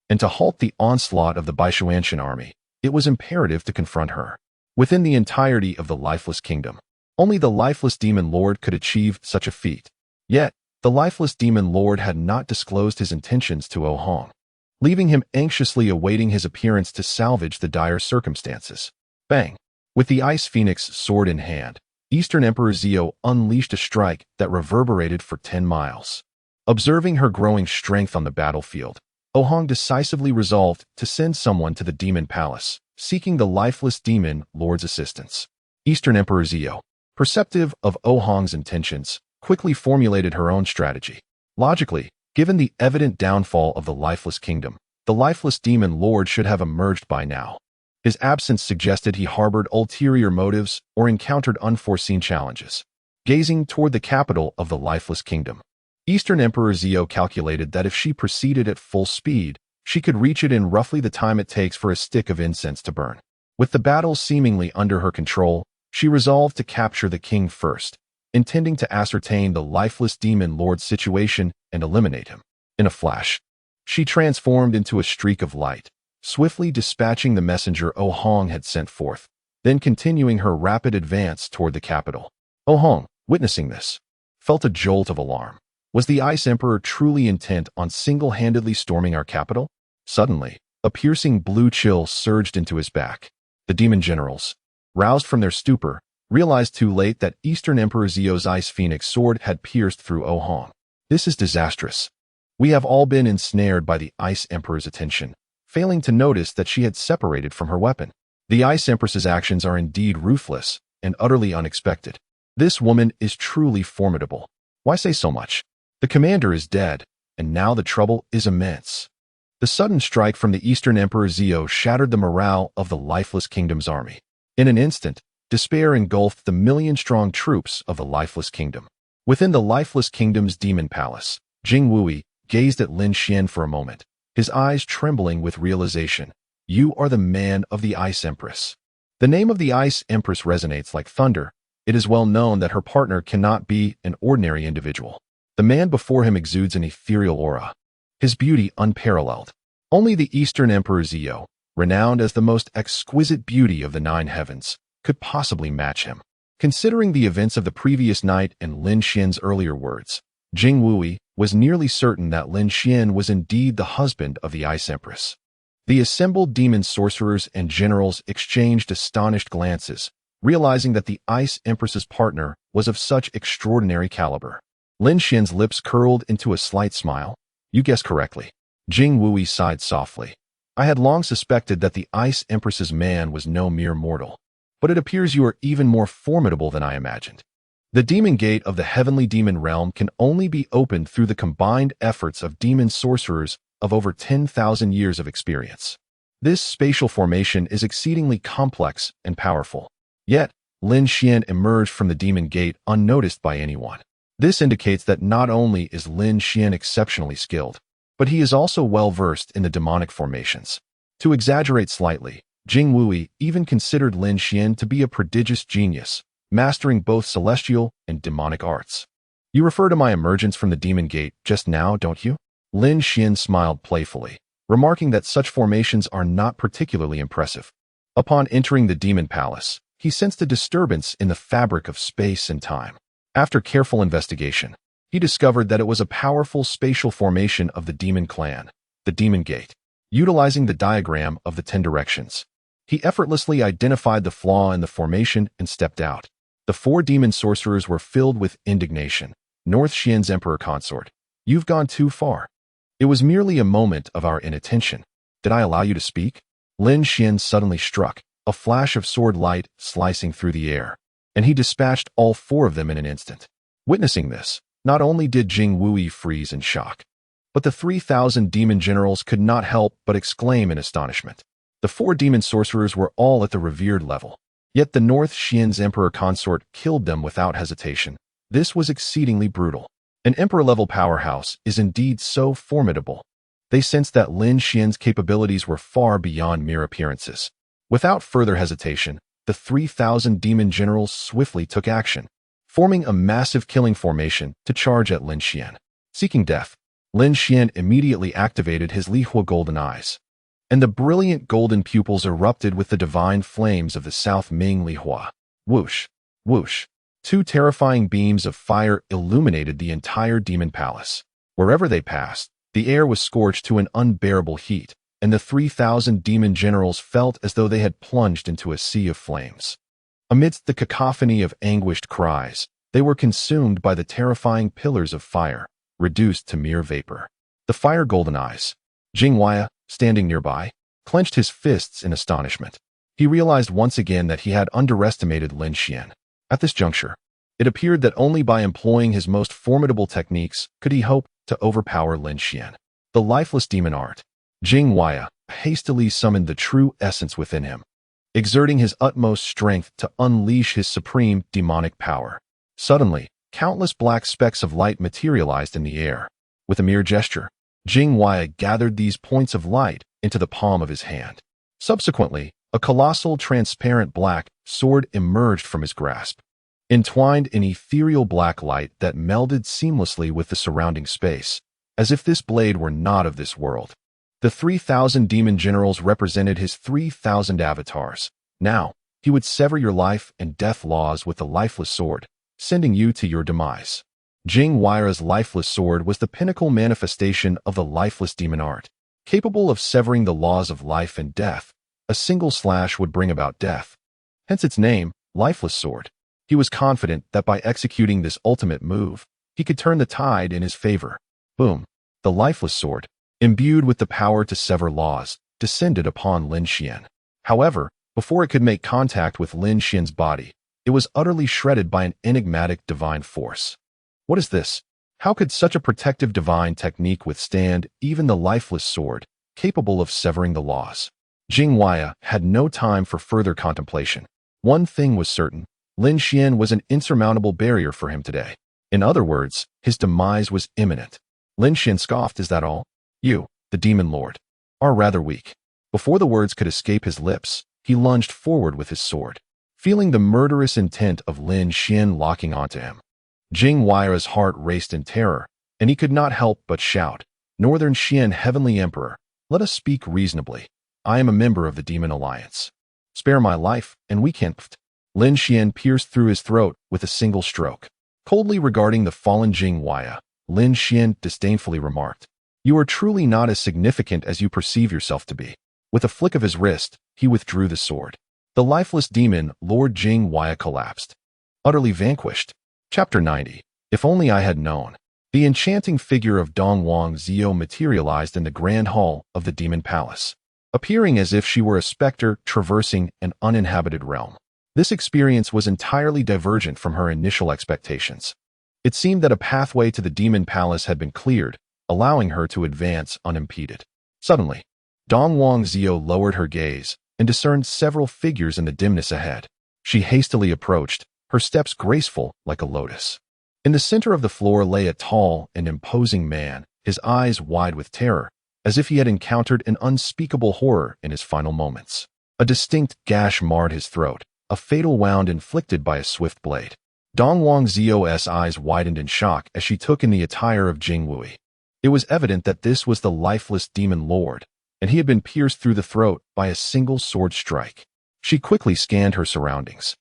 and to halt the onslaught of the Baishuanshan army, it was imperative to confront her. Within the entirety of the lifeless kingdom, only the lifeless demon lord could achieve such a feat. Yet, the lifeless demon lord had not disclosed his intentions to Hong, leaving him anxiously awaiting his appearance to salvage the dire circumstances. Bang! With the Ice Phoenix sword in hand, Eastern Emperor Zio unleashed a strike that reverberated for 10 miles. Observing her growing strength on the battlefield, Hong decisively resolved to send someone to the demon palace, seeking the lifeless demon lord's assistance. Eastern Emperor Zio, perceptive of Hong's intentions, quickly formulated her own strategy. Logically, given the evident downfall of the lifeless kingdom, the lifeless demon lord should have emerged by now. His absence suggested he harbored ulterior motives or encountered unforeseen challenges. Gazing toward the capital of the lifeless kingdom, Eastern Emperor Zio calculated that if she proceeded at full speed, she could reach it in roughly the time it takes for a stick of incense to burn. With the battle seemingly under her control, she resolved to capture the king first, intending to ascertain the lifeless demon lord's situation and eliminate him. In a flash, she transformed into a streak of light, swiftly dispatching the messenger Hong had sent forth, then continuing her rapid advance toward the capital. Hong, witnessing this, felt a jolt of alarm. Was the Ice Emperor truly intent on single-handedly storming our capital? Suddenly, a piercing blue chill surged into his back. The demon generals, roused from their stupor, realized too late that Eastern Emperor Zio's Ice Phoenix sword had pierced through Hong. This is disastrous. We have all been ensnared by the Ice Emperor's attention, failing to notice that she had separated from her weapon. The Ice Empress's actions are indeed ruthless and utterly unexpected. This woman is truly formidable. Why say so much? The commander is dead, and now the trouble is immense. The sudden strike from the Eastern Emperor Zio shattered the morale of the lifeless kingdom's army. In an instant, despair engulfed the million-strong troops of the lifeless kingdom. Within the lifeless kingdom's demon palace, Jing Wui gazed at Lin Xian for a moment, his eyes trembling with realization. You are the man of the Ice Empress. The name of the Ice Empress resonates like thunder. It is well known that her partner cannot be an ordinary individual. The man before him exudes an ethereal aura, his beauty unparalleled. Only the Eastern Emperor Zio, renowned as the most exquisite beauty of the 9 heavens, could possibly match him. Considering the events of the previous night and Lin Xian's earlier words, Jing Wui was nearly certain that Lin Xian was indeed the husband of the Ice Empress. The assembled demon sorcerers and generals exchanged astonished glances, realizing that the Ice Empress's partner was of such extraordinary caliber. Lin Xian's lips curled into a slight smile. You guessed correctly. Jing Wui sighed softly. I had long suspected that the Ice Empress's man was no mere mortal, but it appears you are even more formidable than I imagined. The demon gate of the heavenly demon realm can only be opened through the combined efforts of demon sorcerers of over 10,000 years of experience. This spatial formation is exceedingly complex and powerful. Yet, Lin Xian emerged from the demon gate unnoticed by anyone. This indicates that not only is Lin Xian exceptionally skilled, but he is also well-versed in the demonic formations. To exaggerate slightly, Jing Wui even considered Lin Xian to be a prodigious genius, mastering both celestial and demonic arts. You refer to my emergence from the demon gate just now, don't you? Lin Xian smiled playfully. remarking that such formations are not particularly impressive. Upon entering the demon palace, he sensed a disturbance in the fabric of space and time. After careful investigation, he discovered that it was a powerful spatial formation of the demon clan, the Demon Gate. Utilizing the diagram of the 10 directions, he effortlessly identified the flaw in the formation and stepped out. The 4 demon sorcerers were filled with indignation. North Xian's emperor consort, you've gone too far. It was merely a moment of our inattention. Did I allow you to speak? Lin Xian suddenly struck, a flash of sword light slicing through the air, and he dispatched all 4 of them in an instant. Witnessing this, not only did Jing Wui freeze in shock, but the 3,000 demon generals could not help but exclaim in astonishment. The 4 demon sorcerers were all at the revered level, yet the North Xian's emperor consort killed them without hesitation. This was exceedingly brutal. An emperor-level powerhouse is indeed so formidable. They sensed that Lin Xian's capabilities were far beyond mere appearances. Without further hesitation, the 3,000 demon generals swiftly took action, forming a massive killing formation to charge at Lin Xian. Seeking death, Lin Xian immediately activated his Lihua golden eyes, and the brilliant golden pupils erupted with the divine flames of the South Ming Lihua. Whoosh! Whoosh! 2 terrifying beams of fire illuminated the entire demon palace. Wherever they passed, the air was scorched to an unbearable heat, and the 3,000 demon generals felt as though they had plunged into a sea of flames. Amidst the cacophony of anguished cries, they were consumed by the terrifying pillars of fire, reduced to mere vapor. The fire golden eyes. Jing Wei, standing nearby, clenched his fists in astonishment. He realized once again that he had underestimated Lin Xian. At this juncture, it appeared that only by employing his most formidable techniques could he hope to overpower Lin Xian. The lifeless demon art. Jing Wei hastily summoned the true essence within him, exerting his utmost strength to unleash his supreme demonic power. Suddenly, countless black specks of light materialized in the air. With a mere gesture, Jing Wei gathered these points of light into the palm of his hand. Subsequently, a colossal transparent black sword emerged from his grasp, entwined in ethereal black light that melded seamlessly with the surrounding space, as if this blade were not of this world. The 3,000 demon generals represented his 3,000 avatars. Now, he would sever your life and death laws with the lifeless sword, sending you to your demise. Jing Wei's lifeless sword was the pinnacle manifestation of the lifeless demon art. Capable of severing the laws of life and death, a single slash would bring about death. Hence its name, Lifeless Sword. He was confident that by executing this ultimate move, he could turn the tide in his favor. Boom! The lifeless sword, imbued with the power to sever laws, descended upon Lin Xian. However, before it could make contact with Lin Xian's body, it was utterly shredded by an enigmatic divine force. What is this? How could such a protective divine technique withstand even the lifeless sword, capable of severing the laws? Jing Wei had no time for further contemplation. One thing was certain: Lin Xian was an insurmountable barrier for him today. In other words, his demise was imminent. Lin Xian scoffed, "Is that all? You, the demon lord, are rather weak." Before the words could escape his lips, he lunged forward with his sword. Feeling the murderous intent of Lin Xian locking onto him, Jing Wei's heart raced in terror, and he could not help but shout, "Northern Xian Heavenly Emperor, let us speak reasonably. I am a member of the Demon Alliance. Spare my life, and we can't." Lin Xian pierced through his throat with a single stroke. Coldly regarding the fallen Jing Wei, Lin Xian disdainfully remarked, "You are truly not as significant as you perceive yourself to be." With a flick of his wrist, he withdrew the sword. The lifeless demon, Lord Jing Wei, collapsed, utterly vanquished. Chapter 90. If only I had known. The enchanting figure of Dongwang Zhou materialized in the grand hall of the demon palace, appearing as if she were a specter traversing an uninhabited realm. This experience was entirely divergent from her initial expectations. It seemed that a pathway to the demon palace had been cleared, allowing her to advance unimpeded. Suddenly, Dongwang Zhou lowered her gaze and discerned several figures in the dimness ahead. She hastily approached, her steps graceful like a lotus. In the center of the floor lay a tall and imposing man, his eyes wide with terror, as if he had encountered an unspeakable horror in his final moments. A distinct gash marred his throat, a fatal wound inflicted by a swift blade. Dongwang Zhou's eyes widened in shock as she took in the attire of Jing Wei. It was evident that this was the lifeless demon lord, and he had been pierced through the throat by a single sword strike. She quickly scanned her surroundings.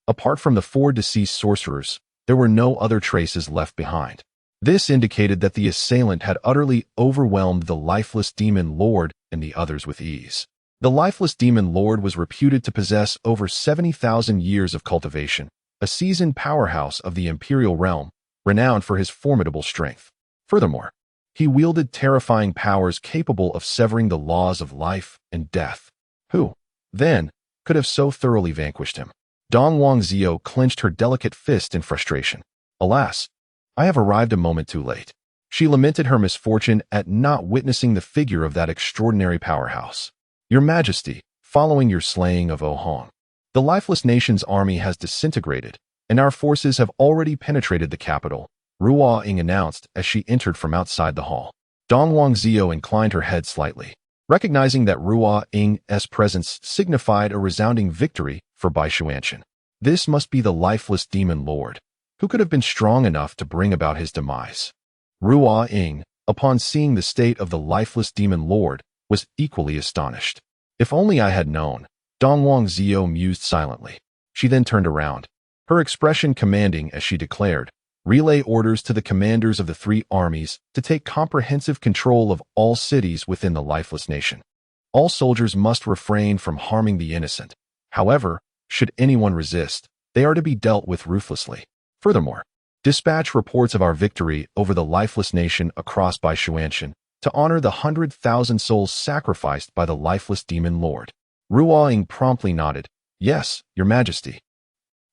Apart from the 4 deceased sorcerers, there were no other traces left behind. This indicated that the assailant had utterly overwhelmed the lifeless demon lord and the others with ease. The lifeless demon lord was reputed to possess over 70,000 years of cultivation, a seasoned powerhouse of the imperial realm, renowned for his formidable strength. Furthermore, he wielded terrifying powers capable of severing the laws of life and death. Who, then, could have so thoroughly vanquished him? Dong Wangzhou clenched her delicate fist in frustration. Alas, I have arrived a moment too late. She lamented her misfortune at not witnessing the figure of that extraordinary powerhouse. Your Majesty, following your slaying of Ohong, the lifeless nation's army has disintegrated, and our forces have already penetrated the capital, Ruo Ying announced as she entered from outside the hall. Dong Wangzhou inclined her head slightly, recognizing that Ruo Ying's presence signified a resounding victory for Bai Xuanchen. This must be the lifeless demon lord. Who could have been strong enough to bring about his demise? Ruo Ying, upon seeing the state of the lifeless demon lord, was equally astonished. If only I had known, Dong Wangzhou mused silently. She then turned around, her expression commanding as she declared, relay orders to the commanders of the 3 armies to take comprehensive control of all cities within the lifeless nation. All soldiers must refrain from harming the innocent. However, should anyone resist, they are to be dealt with ruthlessly. Furthermore, dispatch reports of our victory over the lifeless nation across Bai Xuanchen to honor the 100,000 souls sacrificed by the lifeless demon lord. Ruo Ying promptly nodded, Yes, Your Majesty.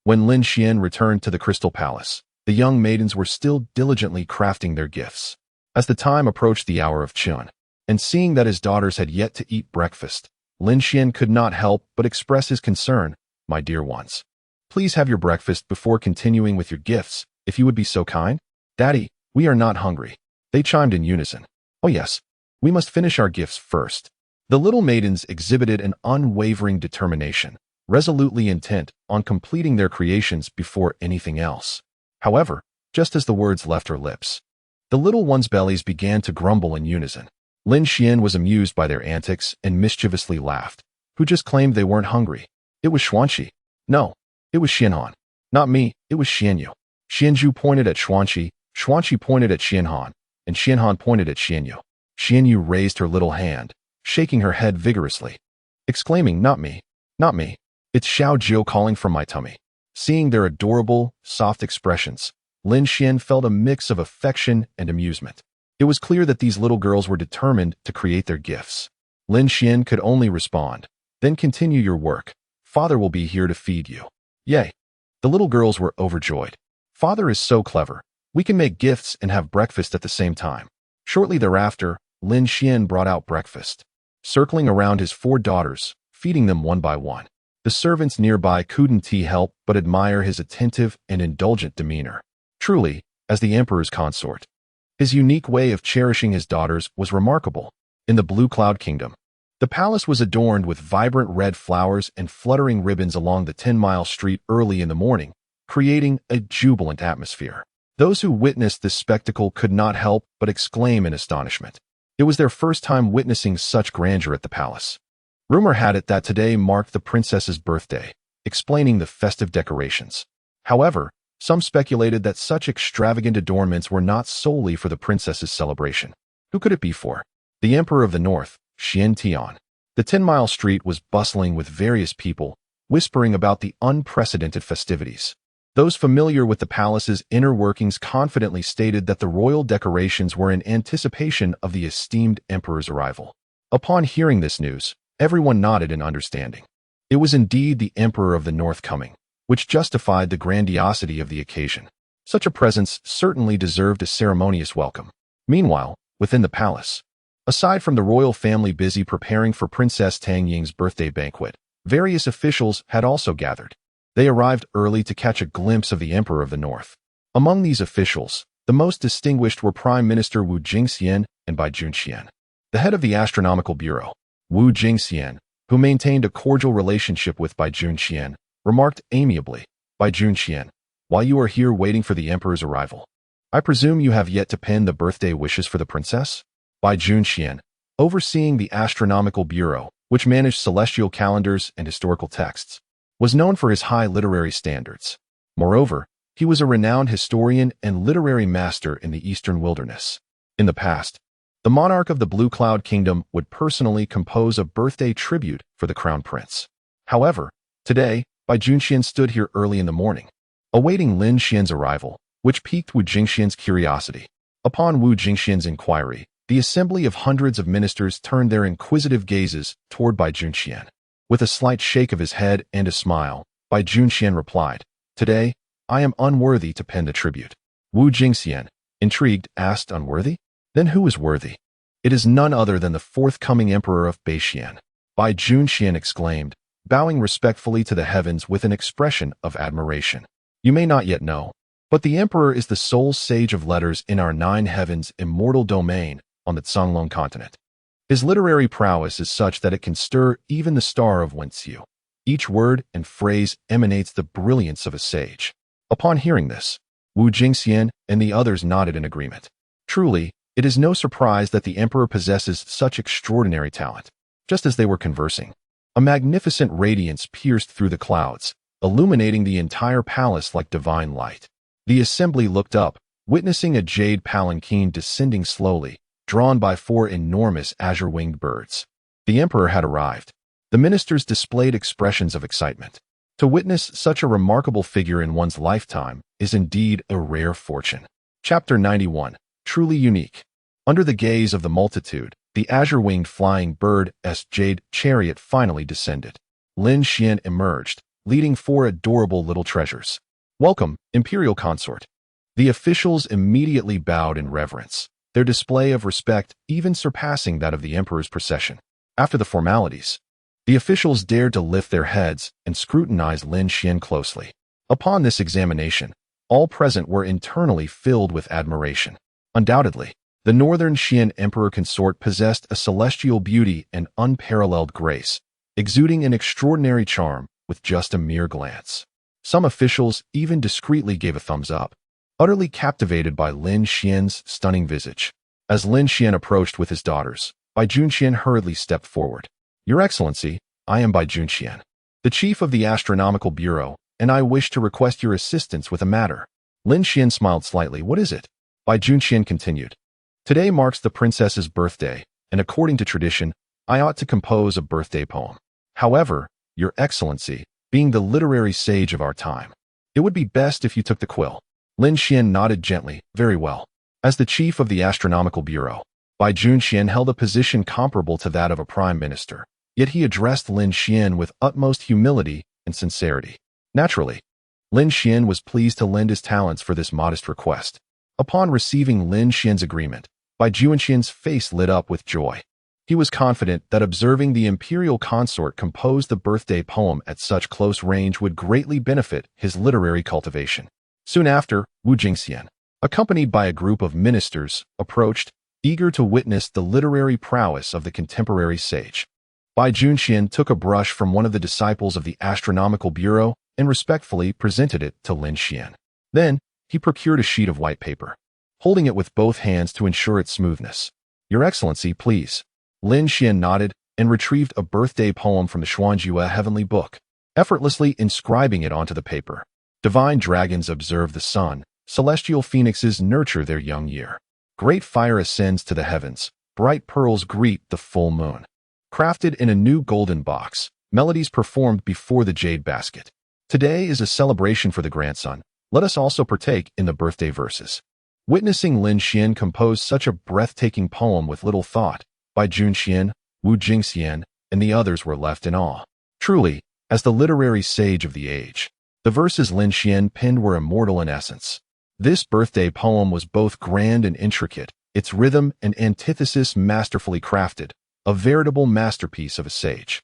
When Lin Xian returned to the Crystal Palace, the young maidens were still diligently crafting their gifts. As the time approached the hour of Chun, and seeing that his daughters had yet to eat breakfast, Lin Xian could not help but express his concern. My dear ones, please have your breakfast before continuing with your gifts, if you would be so kind. Daddy, we are not hungry. They chimed in unison. Oh yes, we must finish our gifts first. The little maidens exhibited an unwavering determination, resolutely intent on completing their creations before anything else. However, just as the words left her lips, the little ones' bellies began to grumble in unison. Lin Xian was amused by their antics and mischievously laughed. Who just claimed they weren't hungry? It was Xuanqi. No, it was Xianhan. Not me, it was Xianyu. Xianju pointed at Xuanqi, Xuanqi pointed at Xianhan, and Xianhan pointed at Xianyu. Xianyu raised her little hand, shaking her head vigorously, exclaiming, Not me, not me. It's Xiao Jiu calling from my tummy. Seeing their adorable, soft expressions, Lin Xian felt a mix of affection and amusement. It was clear that these little girls were determined to create their gifts. Lin Xian could only respond, Then continue your work. Father will be here to feed you. Yay! The little girls were overjoyed. Father is so clever. We can make gifts and have breakfast at the same time. Shortly thereafter, Lin Xian brought out breakfast. Circling around his 4 daughters, feeding them one by one. The servants nearby couldn't help but admire his attentive and indulgent demeanor. Truly, as the emperor's consort, his unique way of cherishing his daughters was remarkable. In the Blue Cloud Kingdom, the palace was adorned with vibrant red flowers and fluttering ribbons along the 10-mile street early in the morning, creating a jubilant atmosphere. Those who witnessed this spectacle could not help but exclaim in astonishment. It was their first time witnessing such grandeur at the palace. Rumor had it that today marked the princess's birthday, explaining the festive decorations. However, some speculated that such extravagant adornments were not solely for the princess's celebration. Who could it be for? The Emperor of the North, Xian Tian. The 10-mile street was bustling with various people, whispering about the unprecedented festivities. Those familiar with the palace's inner workings confidently stated that the royal decorations were in anticipation of the esteemed emperor's arrival. Upon hearing this news, everyone nodded in understanding. It was indeed the Emperor of the North coming, which justified the grandiosity of the occasion. Such a presence certainly deserved a ceremonious welcome. Meanwhile, within the palace, aside from the royal family busy preparing for Princess Tang Ying's birthday banquet, various officials had also gathered. They arrived early to catch a glimpse of the Emperor of the North. Among these officials, the most distinguished were Prime Minister Wu Jingxian and Bai Junxian. The head of the Astronomical Bureau, Wu Jingxian, who maintained a cordial relationship with Bai Junxian, remarked amiably, Bai Junxian, while you are here waiting for the Emperor's arrival, I presume you have yet to pen the birthday wishes for the princess? Bai Junxian, overseeing the Astronomical Bureau, which managed celestial calendars and historical texts, was known for his high literary standards. Moreover, he was a renowned historian and literary master in the Eastern Wilderness. In the past, the monarch of the Blue Cloud Kingdom would personally compose a birthday tribute for the crown prince. However, today, Bai Junxian stood here early in the morning, awaiting Lin Xian's arrival, which piqued Wu Jingxian's curiosity. Upon Wu Jingxian's inquiry, the assembly of hundreds of ministers turned their inquisitive gazes toward Bai Junxian. With a slight shake of his head and a smile, Bai Junxian replied, "Today, I am unworthy to pen the tribute." Wu Jingxian, intrigued, asked, "Unworthy? Then who is worthy?" "It is none other than the forthcoming emperor of Beixian," Bai Junxian exclaimed, bowing respectfully to the heavens with an expression of admiration. "You may not yet know, but the emperor is the sole sage of letters in our 9 heavens immortal domain on the Canglong continent. His literary prowess is such that it can stir even the star of Wenxiu. Each word and phrase emanates the brilliance of a sage." Upon hearing this, Wu Jingxian and the others nodded in agreement. Truly, it is no surprise that the emperor possesses such extraordinary talent. Just as they were conversing, a magnificent radiance pierced through the clouds, illuminating the entire palace like divine light. The assembly looked up, witnessing a jade palanquin descending slowly, drawn by 4 enormous azure-winged birds. The emperor had arrived. The ministers displayed expressions of excitement. To witness such a remarkable figure in one's lifetime is indeed a rare fortune. Chapter 91. Truly unique. Under the gaze of the multitude, the azure-winged flying bird's jade chariot finally descended. Lin Xian emerged, leading 4 adorable little treasures. "Welcome, Imperial Consort." The officials immediately bowed in reverence, their display of respect even surpassing that of the emperor's procession. After the formalities, the officials dared to lift their heads and scrutinize Lin Xian closely. Upon this examination, all present were internally filled with admiration. Undoubtedly, the Northern Xian Emperor Consort possessed a celestial beauty and unparalleled grace, exuding an extraordinary charm with just a mere glance. Some officials even discreetly gave a thumbs up, utterly captivated by Lin Xian's stunning visage. As Lin Xian approached with his daughters, Bai Junxian hurriedly stepped forward. "Your Excellency, I am Bai Junxian, the chief of the Astronomical Bureau, and I wish to request your assistance with a matter." Lin Xian smiled slightly. "What is it?" Bai Junxian continued. "Today marks the princess's birthday, and according to tradition, I ought to compose a birthday poem. However, Your Excellency, being the literary sage of our time, it would be best if you took the quill." Lin Xian nodded gently. "Very well." As the chief of the Astronomical Bureau, Bai Junxian held a position comparable to that of a prime minister, yet he addressed Lin Xian with utmost humility and sincerity. Naturally, Lin Xian was pleased to lend his talents for this modest request. Upon receiving Lin Xian's agreement, Bai Junxian's face lit up with joy. He was confident that observing the imperial consort compose the birthday poem at such close range would greatly benefit his literary cultivation. Soon after, Wu Jingxian, accompanied by a group of ministers, approached, eager to witness the literary prowess of the contemporary sage. Bai Junxian took a brush from one of the disciples of the Astronomical Bureau and respectfully presented it to Lin Xian. Then, he procured a sheet of white paper, holding it with both hands to ensure its smoothness. "Your Excellency, please." Lin Xian nodded and retrieved a birthday poem from the Xuanjue Heavenly Book, effortlessly inscribing it onto the paper. "Divine dragons observe the sun, celestial phoenixes nurture their young year. Great fire ascends to the heavens, bright pearls greet the full moon. Crafted in a new golden box, melodies performed before the jade basket. Today is a celebration for the grandson. Let us also partake in the birthday verses." Witnessing Lin Xian compose such a breathtaking poem with little thought, Bai Junxian, Wu Jingxian, and the others were left in awe. Truly, as the literary sage of the age, the verses Lin Xian penned were immortal in essence. This birthday poem was both grand and intricate, its rhythm and antithesis masterfully crafted, a veritable masterpiece of a sage.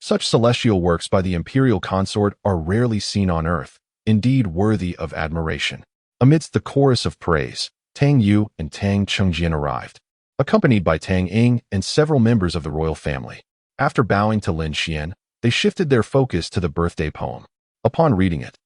Such celestial works by the imperial consort are rarely seen on earth, indeed worthy of admiration. Amidst the chorus of praise, Tang Yu and Tang Chengjian arrived, accompanied by Tang Ying and several members of the royal family. After bowing to Lin Xian, they shifted their focus to the birthday poem. Upon reading it,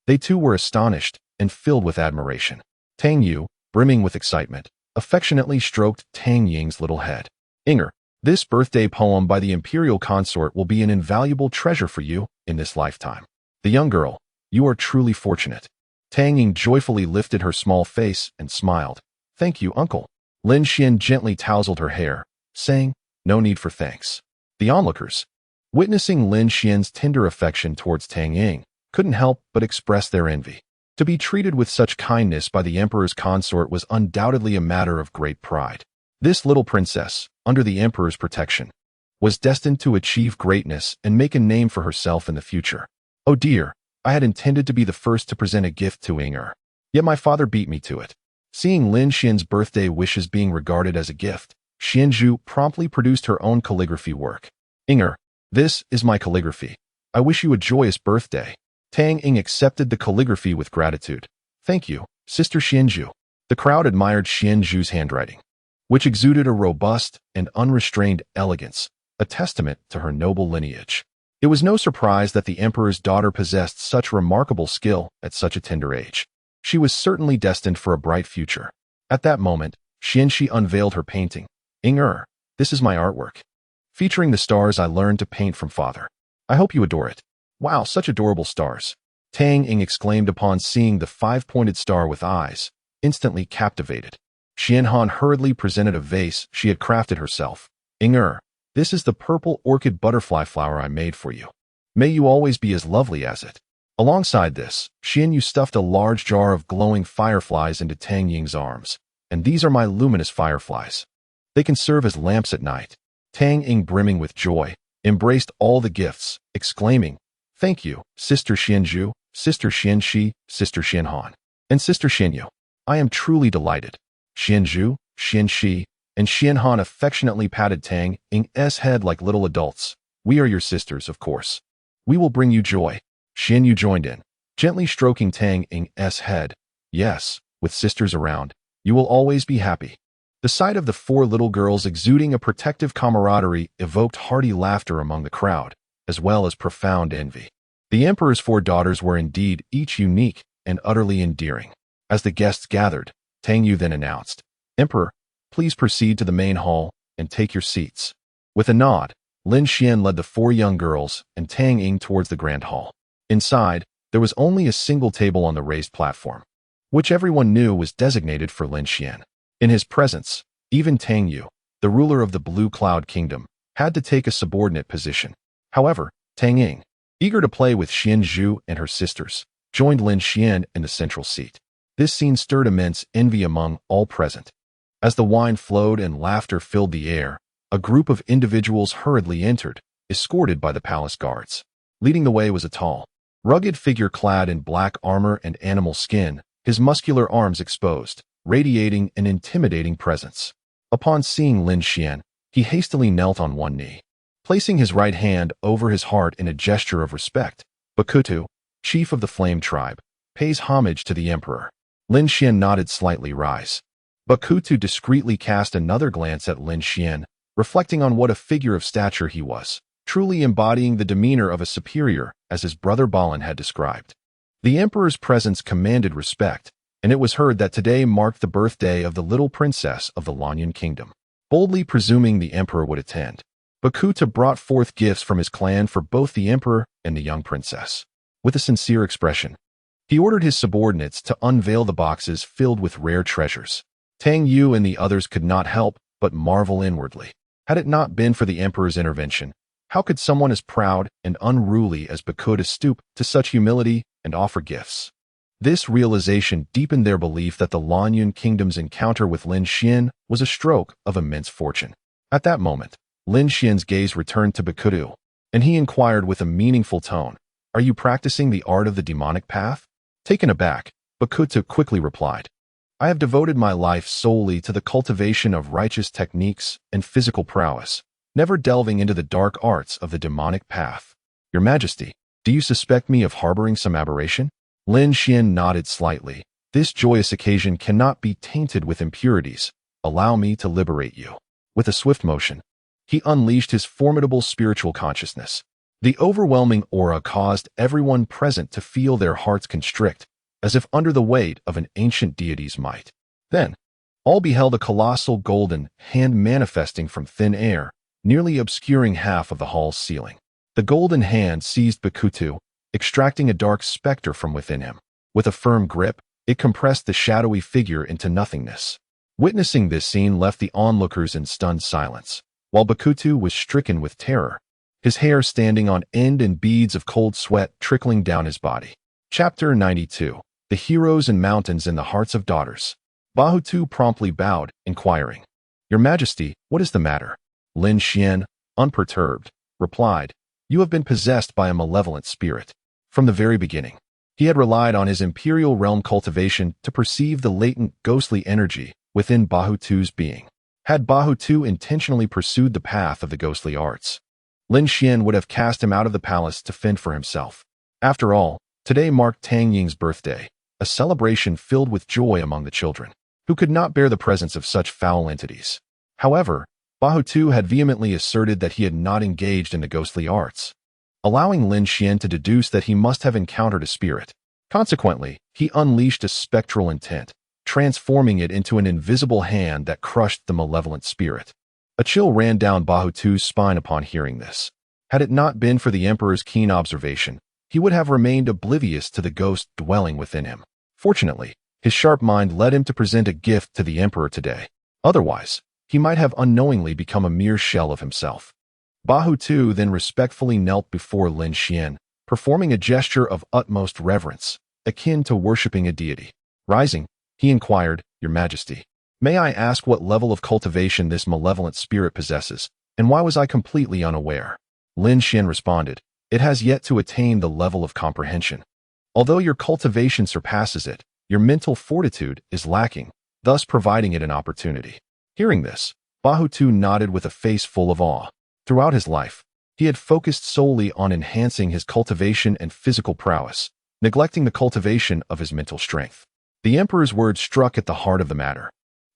they too were astonished and filled with admiration. Tang Yu, brimming with excitement, affectionately stroked Tang Ying's little head. "Inger, This birthday poem by the imperial consort will be an invaluable treasure for you in this lifetime. The young girl, you are truly fortunate. Tang Ying joyfully lifted her small face and smiled. Thank you, uncle. Lin Xian gently tousled her hair, saying, no need for thanks. The onlookers, witnessing Lin Xian's tender affection towards Tang Ying, couldn't help but express their envy. To be treated with such kindness by the emperor's consort was undoubtedly a matter of great pride. This little princess, under the emperor's protection, was destined to achieve greatness and make a name for herself in the future. Oh dear, I had intended to be the first to present a gift to Inger. Yet my father beat me to it. Seeing Lin Xian's birthday wishes being regarded as a gift, Xianzhu promptly produced her own calligraphy work. Inger, this is my calligraphy. I wish you a joyous birthday. Tang Ying accepted the calligraphy with gratitude. Thank you, Sister Xianzhu. The crowd admired Xianzhu's handwriting, which exuded a robust and unrestrained elegance, a testament to her noble lineage. It was no surprise that the emperor's daughter possessed such remarkable skill at such a tender age. She was certainly destined for a bright future. At that moment, Xianxi unveiled her painting. Inger, this is my artwork, featuring the stars I learned to paint from father. I hope you adore it. Wow, such adorable stars. Tang Ying exclaimed upon seeing the five-pointed star with eyes, instantly captivated. Xianhan hurriedly presented a vase she had crafted herself. Inger, this is the purple orchid butterfly flower I made for you. May you always be as lovely as it. Alongside this, Xianyu stuffed a large jar of glowing fireflies into Tang Ying's arms. And these are my luminous fireflies. They can serve as lamps at night. Tang Ying, brimming with joy, embraced all the gifts, exclaiming, thank you, Sister Xianzhu, Sister Xianxi, Sister Xianhan, and Sister Xianyu. I am truly delighted. Xianzhu, Xianxi, and Xianhan affectionately patted Tang Ying's head like little adults. We are your sisters, of course. We will bring you joy. Xianyu joined in, gently stroking Tang Ying's head. Yes, with sisters around, you will always be happy. The sight of the four little girls exuding a protective camaraderie evoked hearty laughter among the crowd, as well as profound envy. The emperor's four daughters were indeed each unique and utterly endearing. As the guests gathered, Tang Yu then announced, Emperor, please proceed to the main hall and take your seats. With a nod, Lin Xian led the four young girls and Tang Ying towards the grand hall. Inside, there was only a single table on the raised platform, which everyone knew was designated for Lin Xian. In his presence, even Tang Yu, the ruler of the Blue Cloud Kingdom, had to take a subordinate position. However, Tang Ying, eager to play with Xianzhu and her sisters, joined Lin Xian in the central seat. This scene stirred immense envy among all present. As the wine flowed and laughter filled the air, a group of individuals hurriedly entered, escorted by the palace guards. Leading the way was a tall, rugged figure clad in black armor and animal skin, his muscular arms exposed, radiating an intimidating presence. Upon seeing Lin Xian, he hastily knelt on one knee, placing his right hand over his heart in a gesture of respect. Bakutu, chief of the Flame Tribe, pays homage to the emperor. Lin Xian nodded slightly. Rise. Bakutu discreetly cast another glance at Lin Xian, reflecting on what a figure of stature he was, truly embodying the demeanor of a superior, as his brother Balin had described. The emperor's presence commanded respect, and it was heard that today marked the birthday of the little princess of the Lanyan kingdom. Boldly presuming the emperor would attend, Bakutu brought forth gifts from his clan for both the emperor and the young princess. With a sincere expression, he ordered his subordinates to unveil the boxes filled with rare treasures. Tang Yu and the others could not help but marvel inwardly. Had it not been for the emperor's intervention, how could someone as proud and unruly as Bakutu stoop to such humility and offer gifts? This realization deepened their belief that the Lanyan kingdom's encounter with Lin Xian was a stroke of immense fortune. At that moment, Lin Xian's gaze returned to Bakutu, and he inquired with a meaningful tone, "Are you practicing the art of the demonic path?" Taken aback, Bakutu quickly replied, "I have devoted my life solely to the cultivation of righteous techniques and physical prowess, never delving into the dark arts of the demonic path. Your Majesty, do you suspect me of harboring some aberration?" Lin Xian nodded slightly. "This joyous occasion cannot be tainted with impurities. Allow me to liberate you." With a swift motion, he unleashed his formidable spiritual consciousness. The overwhelming aura caused everyone present to feel their hearts constrict, as if under the weight of an ancient deity's might. Then, all beheld a colossal golden hand manifesting from thin air, nearly obscuring half of the hall's ceiling. The golden hand seized Bakutu, extracting a dark specter from within him. With a firm grip, it compressed the shadowy figure into nothingness. Witnessing this scene left the onlookers in stunned silence, while Bakutu was stricken with terror, his hair standing on end and beads of cold sweat trickling down his body. Chapter 92. The Heroes and Mountains in the Hearts of Daughters. Bahutu promptly bowed, inquiring, "Your Majesty, what is the matter?" Lin Xian, unperturbed, replied, "You have been possessed by a malevolent spirit." From the very beginning, he had relied on his imperial realm cultivation to perceive the latent ghostly energy within Bahutu's being. Had Bahutu intentionally pursued the path of the ghostly arts, Lin Xian would have cast him out of the palace to fend for himself. After all, today marked Tang Ying's birthday, a celebration filled with joy among the children, who could not bear the presence of such foul entities. However, Bahutu had vehemently asserted that he had not engaged in the ghostly arts, allowing Lin Xian to deduce that he must have encountered a spirit. Consequently, he unleashed a spectral intent, transforming it into an invisible hand that crushed the malevolent spirit. A chill ran down Bahutu's spine upon hearing this. Had it not been for the Emperor's keen observation, he would have remained oblivious to the ghost dwelling within him. Fortunately, his sharp mind led him to present a gift to the Emperor today. Otherwise, he might have unknowingly become a mere shell of himself. Bahutu then respectfully knelt before Lin Xian, performing a gesture of utmost reverence, akin to worshipping a deity. Rising, he inquired, "Your Majesty, may I ask what level of cultivation this malevolent spirit possesses, and why was I completely unaware?" Lin Xian responded, "It has yet to attain the level of comprehension. Although your cultivation surpasses it, your mental fortitude is lacking, thus providing it an opportunity." Hearing this, Bahutu nodded with a face full of awe. Throughout his life, he had focused solely on enhancing his cultivation and physical prowess, neglecting the cultivation of his mental strength. The Emperor's words struck at the heart of the matter,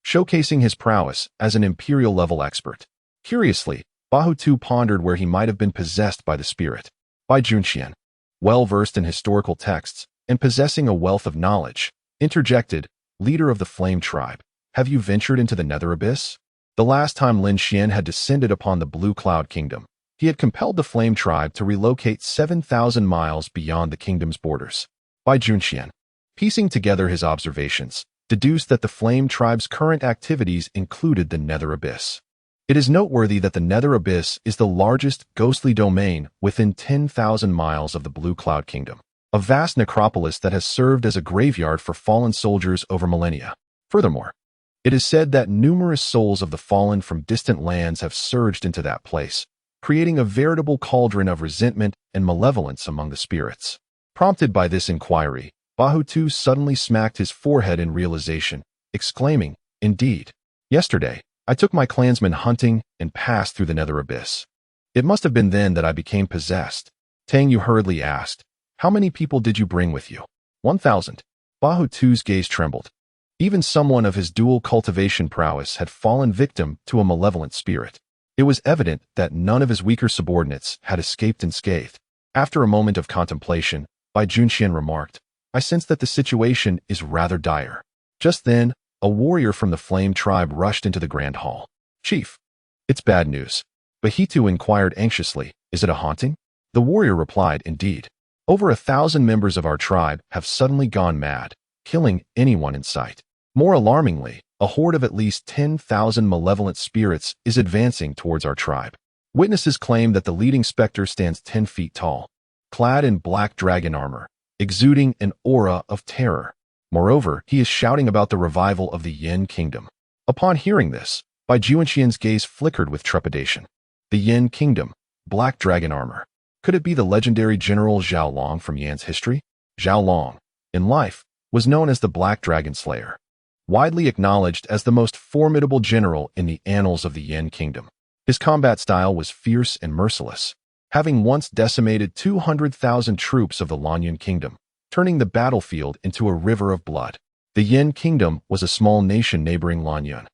showcasing his prowess as an imperial-level expert. Curiously, Bahutu pondered where he might have been possessed by the spirit. By Junxian, well-versed in historical texts and possessing a wealth of knowledge, interjected, "Leader of the Flame Tribe, have you ventured into the Nether Abyss?" The last time Lin Xian had descended upon the Blue Cloud Kingdom, he had compelled the Flame Tribe to relocate 7,000 miles beyond the kingdom's borders. By Junxian, piecing together his observations, deduced that the Flame Tribe's current activities included the Nether Abyss. It is noteworthy that the Nether Abyss is the largest ghostly domain within 10,000 miles of the Blue Cloud Kingdom, a vast necropolis that has served as a graveyard for fallen soldiers over millennia. Furthermore, it is said that numerous souls of the fallen from distant lands have surged into that place, creating a veritable cauldron of resentment and malevolence among the spirits. Prompted by this inquiry, Bahutu suddenly smacked his forehead in realization, exclaiming, "Indeed, yesterday, I took my clansmen hunting and passed through the Nether Abyss. It must have been then that I became possessed." Tang Yu hurriedly asked, "How many people did you bring with you?" 1,000. Bahutu's gaze trembled. Even someone of his dual cultivation prowess had fallen victim to a malevolent spirit. It was evident that none of his weaker subordinates had escaped unscathed. After a moment of contemplation, Bai Junxian remarked, "I sense that the situation is rather dire." Just then, a warrior from the Flame Tribe rushed into the Grand Hall. "Chief, it's bad news." Bahitu inquired anxiously, "Is it a haunting?" The warrior replied, "Indeed. Over 1,000 members of our tribe have suddenly gone mad, killing anyone in sight. More alarmingly, a horde of at least 10,000 malevolent spirits is advancing towards our tribe. Witnesses claim that the leading specter stands 10 feet tall, clad in black dragon armor, exuding an aura of terror. Moreover, he is shouting about the revival of the Yin Kingdom." Upon hearing this, Bai Juanqian's gaze flickered with trepidation. The Yin Kingdom, black dragon armor. Could it be the legendary General Zhao Long from Yan's history? Zhao Long, in life, was known as the Black Dragon Slayer, widely acknowledged as the most formidable general in the annals of the Yin Kingdom. His combat style was fierce and merciless, having once decimated 200,000 troops of the Lanyan Kingdom, turning the battlefield into a river of blood. The Yin Kingdom was a small nation neighboring Lanyan,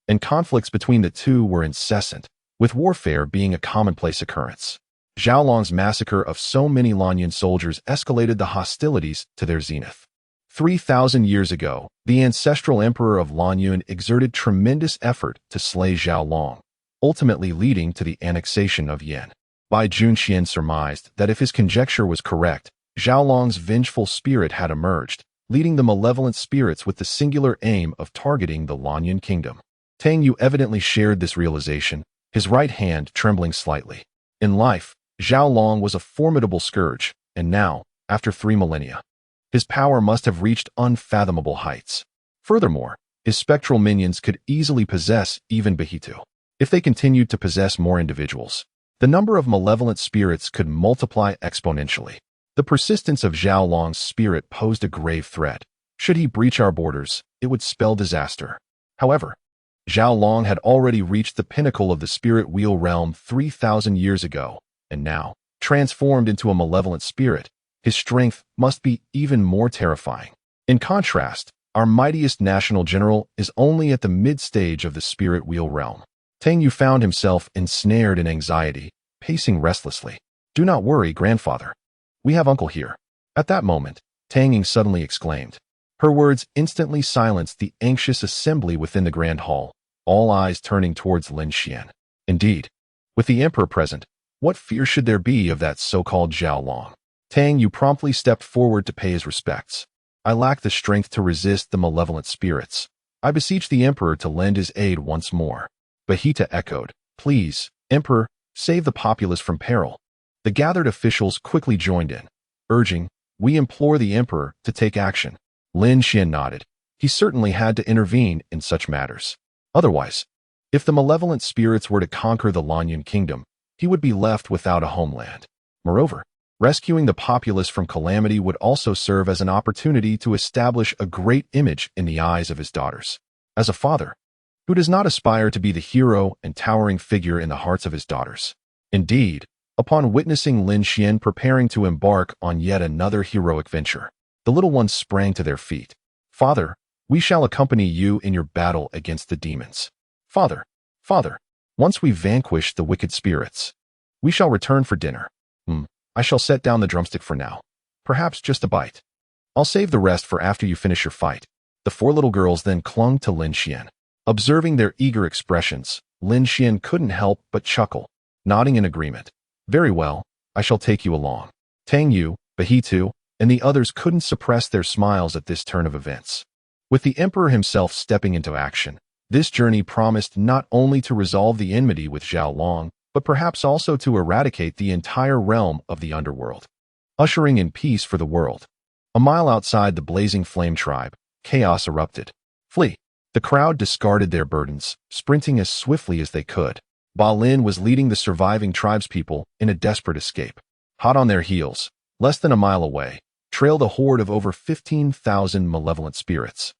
and conflicts between the two were incessant, with warfare being a commonplace occurrence. Zhao Long's massacre of so many Lanyan soldiers escalated the hostilities to their zenith. 3,000 years ago, the ancestral emperor of Lanyun exerted tremendous effort to slay Zhao Long, ultimately leading to the annexation of Yan. Bai Junxian surmised that if his conjecture was correct, Xiaolong's vengeful spirit had emerged, leading the malevolent spirits with the singular aim of targeting the Lanyan kingdom. Tang Yu evidently shared this realization, his right hand trembling slightly. In life, Xiaolong was a formidable scourge, and now, after 3 millennia, his power must have reached unfathomable heights. Furthermore, his spectral minions could easily possess even Behitu. If they continued to possess more individuals, the number of malevolent spirits could multiply exponentially. The persistence of Xiaolong's spirit posed a grave threat. Should he breach our borders, it would spell disaster. However, Xiaolong had already reached the pinnacle of the spirit wheel realm 3,000 years ago, and now, transformed into a malevolent spirit, his strength must be even more terrifying. In contrast, our mightiest national general is only at the mid-stage of the spirit wheel realm. Tang Yu found himself ensnared in anxiety, pacing restlessly. "Do not worry, grandfather. We have uncle here." At that moment, Tang Ying suddenly exclaimed. Her words instantly silenced the anxious assembly within the grand hall, all eyes turning towards Lin Xian. Indeed, with the emperor present, what fear should there be of that so-called Xiaolong? Tang Yu promptly stepped forward to pay his respects. "I lack the strength to resist the malevolent spirits. I beseech the emperor to lend his aid once more." Bahita echoed, "Please, emperor, save the populace from peril." The gathered officials quickly joined in, urging, "We implore the emperor to take action." Lin Xian nodded. He certainly had to intervene in such matters. Otherwise, if the malevolent spirits were to conquer the Lanyan kingdom, he would be left without a homeland. Moreover, rescuing the populace from calamity would also serve as an opportunity to establish a great image in the eyes of his daughters. As a father, who does not aspire to be the hero and towering figure in the hearts of his daughters? Indeed, upon witnessing Lin Xian preparing to embark on yet another heroic venture, the little ones sprang to their feet. "Father, we shall accompany you in your battle against the demons. Father, father, once we vanquish the wicked spirits, we shall return for dinner. I shall set down the drumstick for now. Perhaps just a bite. I'll save the rest for after you finish your fight." The 4 little girls then clung to Lin Xian. Observing their eager expressions, Lin Xian couldn't help but chuckle, nodding in agreement. "Very well, I shall take you along." Tang Yu, Behitu, and the others couldn't suppress their smiles at this turn of events. With the emperor himself stepping into action, this journey promised not only to resolve the enmity with Xiaolong, but perhaps also to eradicate the entire realm of the underworld, ushering in peace for the world. A mile outside the blazing flame tribe, chaos erupted. "Flee!" The crowd discarded their burdens, sprinting as swiftly as they could. Ba Lin was leading the surviving tribespeople in a desperate escape. Hot on their heels, less than a mile away, trailed a horde of over 15,000 malevolent spirits.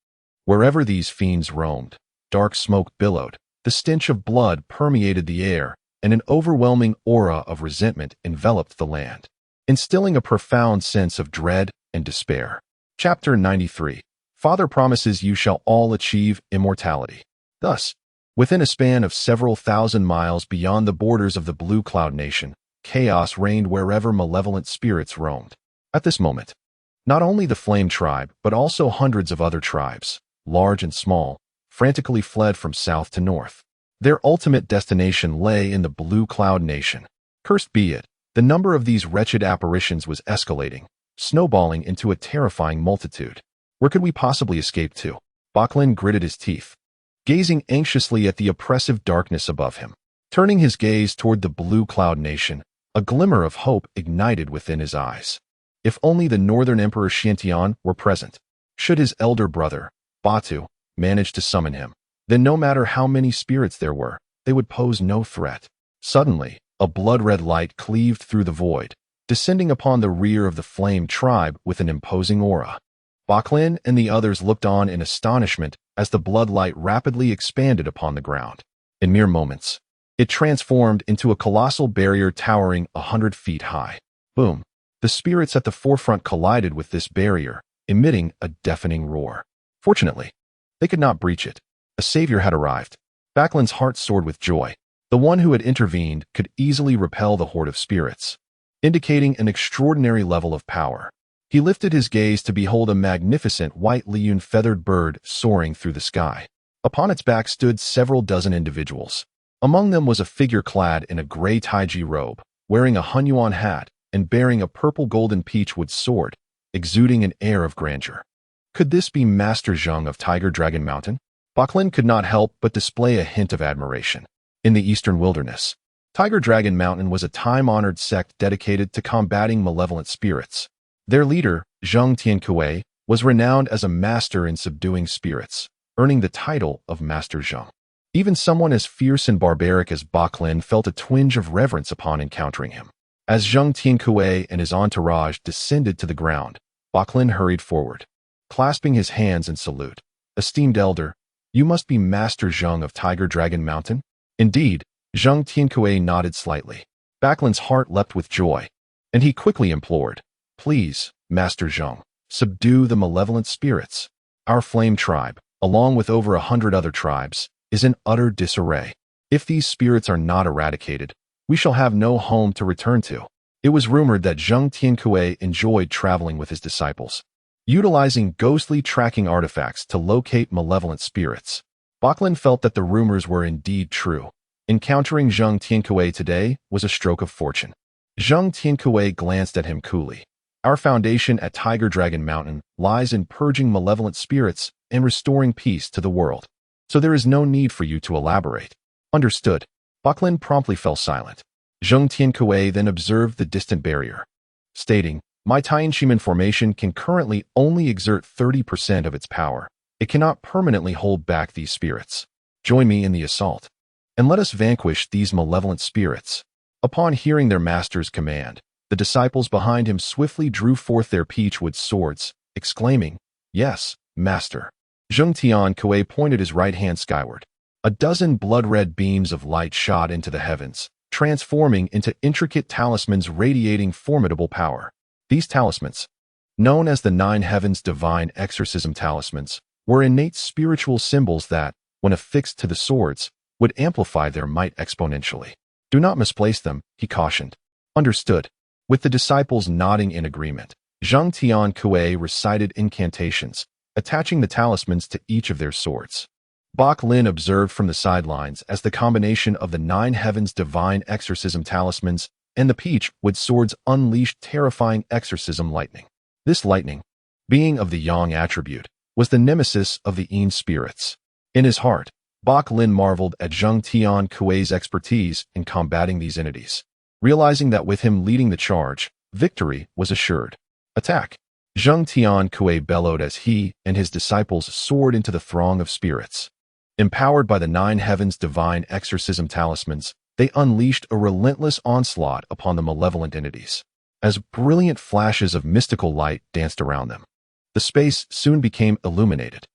Wherever these fiends roamed, dark smoke billowed, the stench of blood permeated the air, and an overwhelming aura of resentment enveloped the land, instilling a profound sense of dread and despair. Chapter 93. Father promises you shall all achieve immortality. Thus, within a span of several thousand miles beyond the borders of the Blue Cloud Nation, chaos reigned wherever malevolent spirits roamed. At this moment, not only the Flame Tribe, but also hundreds of other tribes, large and small, frantically fled from south to north. Their ultimate destination lay in the Blue Cloud Nation. Cursed be it, the number of these wretched apparitions was escalating, snowballing into a terrifying multitude. Where could we possibly escape to? Baklin gritted his teeth, gazing anxiously at the oppressive darkness above him. Turning his gaze toward the Blue Cloud Nation, a glimmer of hope ignited within his eyes. If only the Northern Emperor Xiantian were present. Should his elder brother, Batu, manage to summon him, then no matter how many spirits there were, they would pose no threat. Suddenly, a blood-red light cleaved through the void, descending upon the rear of the Flame Tribe with an imposing aura. Baklin and the others looked on in astonishment as the bloodlight rapidly expanded upon the ground. In mere moments, it transformed into a colossal barrier towering 100 feet high. Boom! The spirits at the forefront collided with this barrier, emitting a deafening roar. Fortunately, they could not breach it. A savior had arrived. Baklin's heart soared with joy. The one who had intervened could easily repel the horde of spirits, indicating an extraordinary level of power. He lifted his gaze to behold a magnificent white Liyun-feathered bird soaring through the sky. Upon its back stood several dozen individuals, Among them was a figure clad in a gray taiji robe, wearing a Hunyuan hat and bearing a purple golden peachwood sword, exuding an air of grandeur. Could this be Master Zheng of Tiger Dragon Mountain? Lin could not help but display a hint of admiration. In the eastern wilderness, Tiger Dragon Mountain was a time-honored sect dedicated to combating malevolent spirits. Their leader, Zheng Tiankui, was renowned as a master in subduing spirits, earning the title of Master Zheng. Even someone as fierce and barbaric as Lin felt a twinge of reverence upon encountering him. As Zheng Tiankui and his entourage descended to the ground, Lin hurried forward, clasping his hands in salute. "Esteemed elder, you must be Master Zheng of Tiger Dragon Mountain?" Indeed, Zheng Tiankui nodded slightly. Lin's heart leapt with joy, and he quickly implored, "Please, Master Zheng, subdue the malevolent spirits. Our flame tribe, along with over 100 other tribes, is in utter disarray. If these spirits are not eradicated, we shall have no home to return to." It was rumored that Zheng Tiankui enjoyed traveling with his disciples, utilizing ghostly tracking artifacts to locate malevolent spirits. Lin felt that the rumors were indeed true. Encountering Zheng Tiankui today was a stroke of fortune. Zheng Tiankui glanced at him coolly. "Our foundation at Tiger Dragon Mountain lies in purging malevolent spirits and restoring peace to the world. So there is no need for you to elaborate." "Understood." Lin promptly fell silent. Zheng Tiankui then observed the distant barrier, stating, "My Tianshimen formation can currently only exert 30% of its power. It cannot permanently hold back these spirits. Join me in the assault, and let us vanquish these malevolent spirits." Upon hearing their master's command, the disciples behind him swiftly drew forth their peachwood swords, exclaiming, "Yes, Master." Zheng Tiankui pointed his right hand skyward. A dozen blood-red beams of light shot into the heavens, transforming into intricate talismans radiating formidable power. These talismans, known as the Nine Heavens Divine Exorcism Talismans, were innate spiritual symbols that, when affixed to the swords, would amplify their might exponentially. "Do not misplace them," he cautioned. "Understood." With the disciples nodding in agreement, Zheng Tiankui recited incantations, attaching the talismans to each of their swords. Lin observed from the sidelines as the combination of the Nine Heavens Divine Exorcism Talismans and the peachwood swords unleashed terrifying exorcism lightning. This lightning, being of the Yang attribute, was the nemesis of the Yin spirits. In his heart, Lin marveled at Zheng Tiankui's expertise in combating these entities, realizing that with him leading the charge, victory was assured. "Attack!" Zheng Tiankui bellowed as he and his disciples soared into the throng of spirits. Empowered by the Nine Heavens Divine Exorcism Talismans, they unleashed a relentless onslaught upon the malevolent entities. As brilliant flashes of mystical light danced around them, the space soon became illuminated.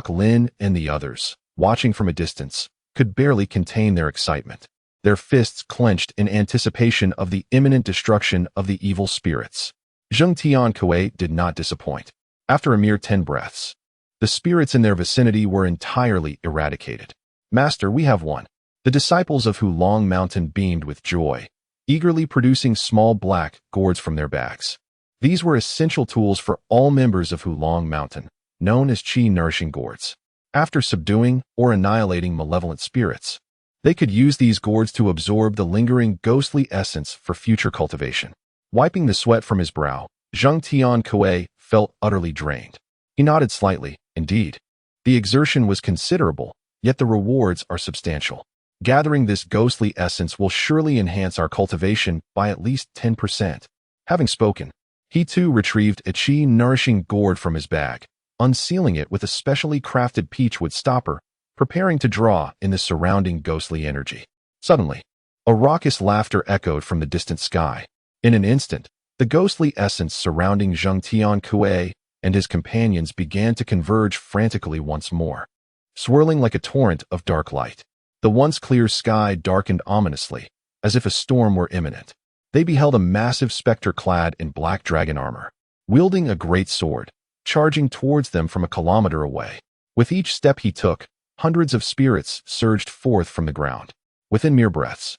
Lin and the others, watching from a distance, could barely contain their excitement. Their fists clenched in anticipation of the imminent destruction of the evil spirits. Zheng Tiankui did not disappoint. After a mere 10 breaths, the spirits in their vicinity were entirely eradicated. "Master, we have won." The disciples of Hulong Mountain beamed with joy, eagerly producing small black gourds from their bags. These were essential tools for all members of Hulong Mountain, known as qi-nourishing gourds. After subduing or annihilating malevolent spirits, they could use these gourds to absorb the lingering ghostly essence for future cultivation. Wiping the sweat from his brow, Zheng Tiankui felt utterly drained. He nodded slightly. Indeed, the exertion was considerable, yet the rewards are substantial. Gathering this ghostly essence will surely enhance our cultivation by at least 10%. Having spoken, he too retrieved a qi-nourishing gourd from his bag, unsealing it with a specially crafted peachwood stopper, preparing to draw in the surrounding ghostly energy. Suddenly, a raucous laughter echoed from the distant sky. In an instant, the ghostly essence surrounding Zheng Tiankui and his companions began to converge frantically once more, swirling like a torrent of dark light. The once clear sky darkened ominously, as if a storm were imminent. They beheld a massive specter clad in black dragon armor, wielding a great sword, charging towards them from a kilometer away. With each step he took, hundreds of spirits surged forth from the ground. Within mere breaths,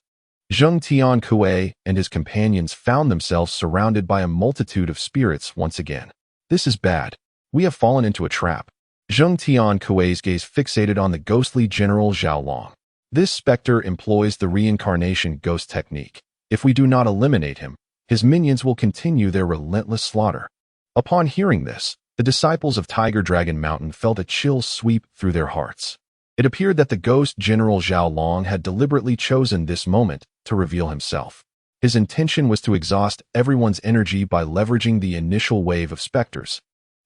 Zheng Tiankui and his companions found themselves surrounded by a multitude of spirits once again. "This is bad. We have fallen into a trap." Zheng Tiankui's gaze fixated on the ghostly General Zhao Long. This specter employs the reincarnation ghost technique. If we do not eliminate him, his minions will continue their relentless slaughter. Upon hearing this, the disciples of Tiger Dragon Mountain felt a chill sweep through their hearts. It appeared that the ghost General Zhao Long had deliberately chosen this moment to reveal himself. His intention was to exhaust everyone's energy by leveraging the initial wave of specters.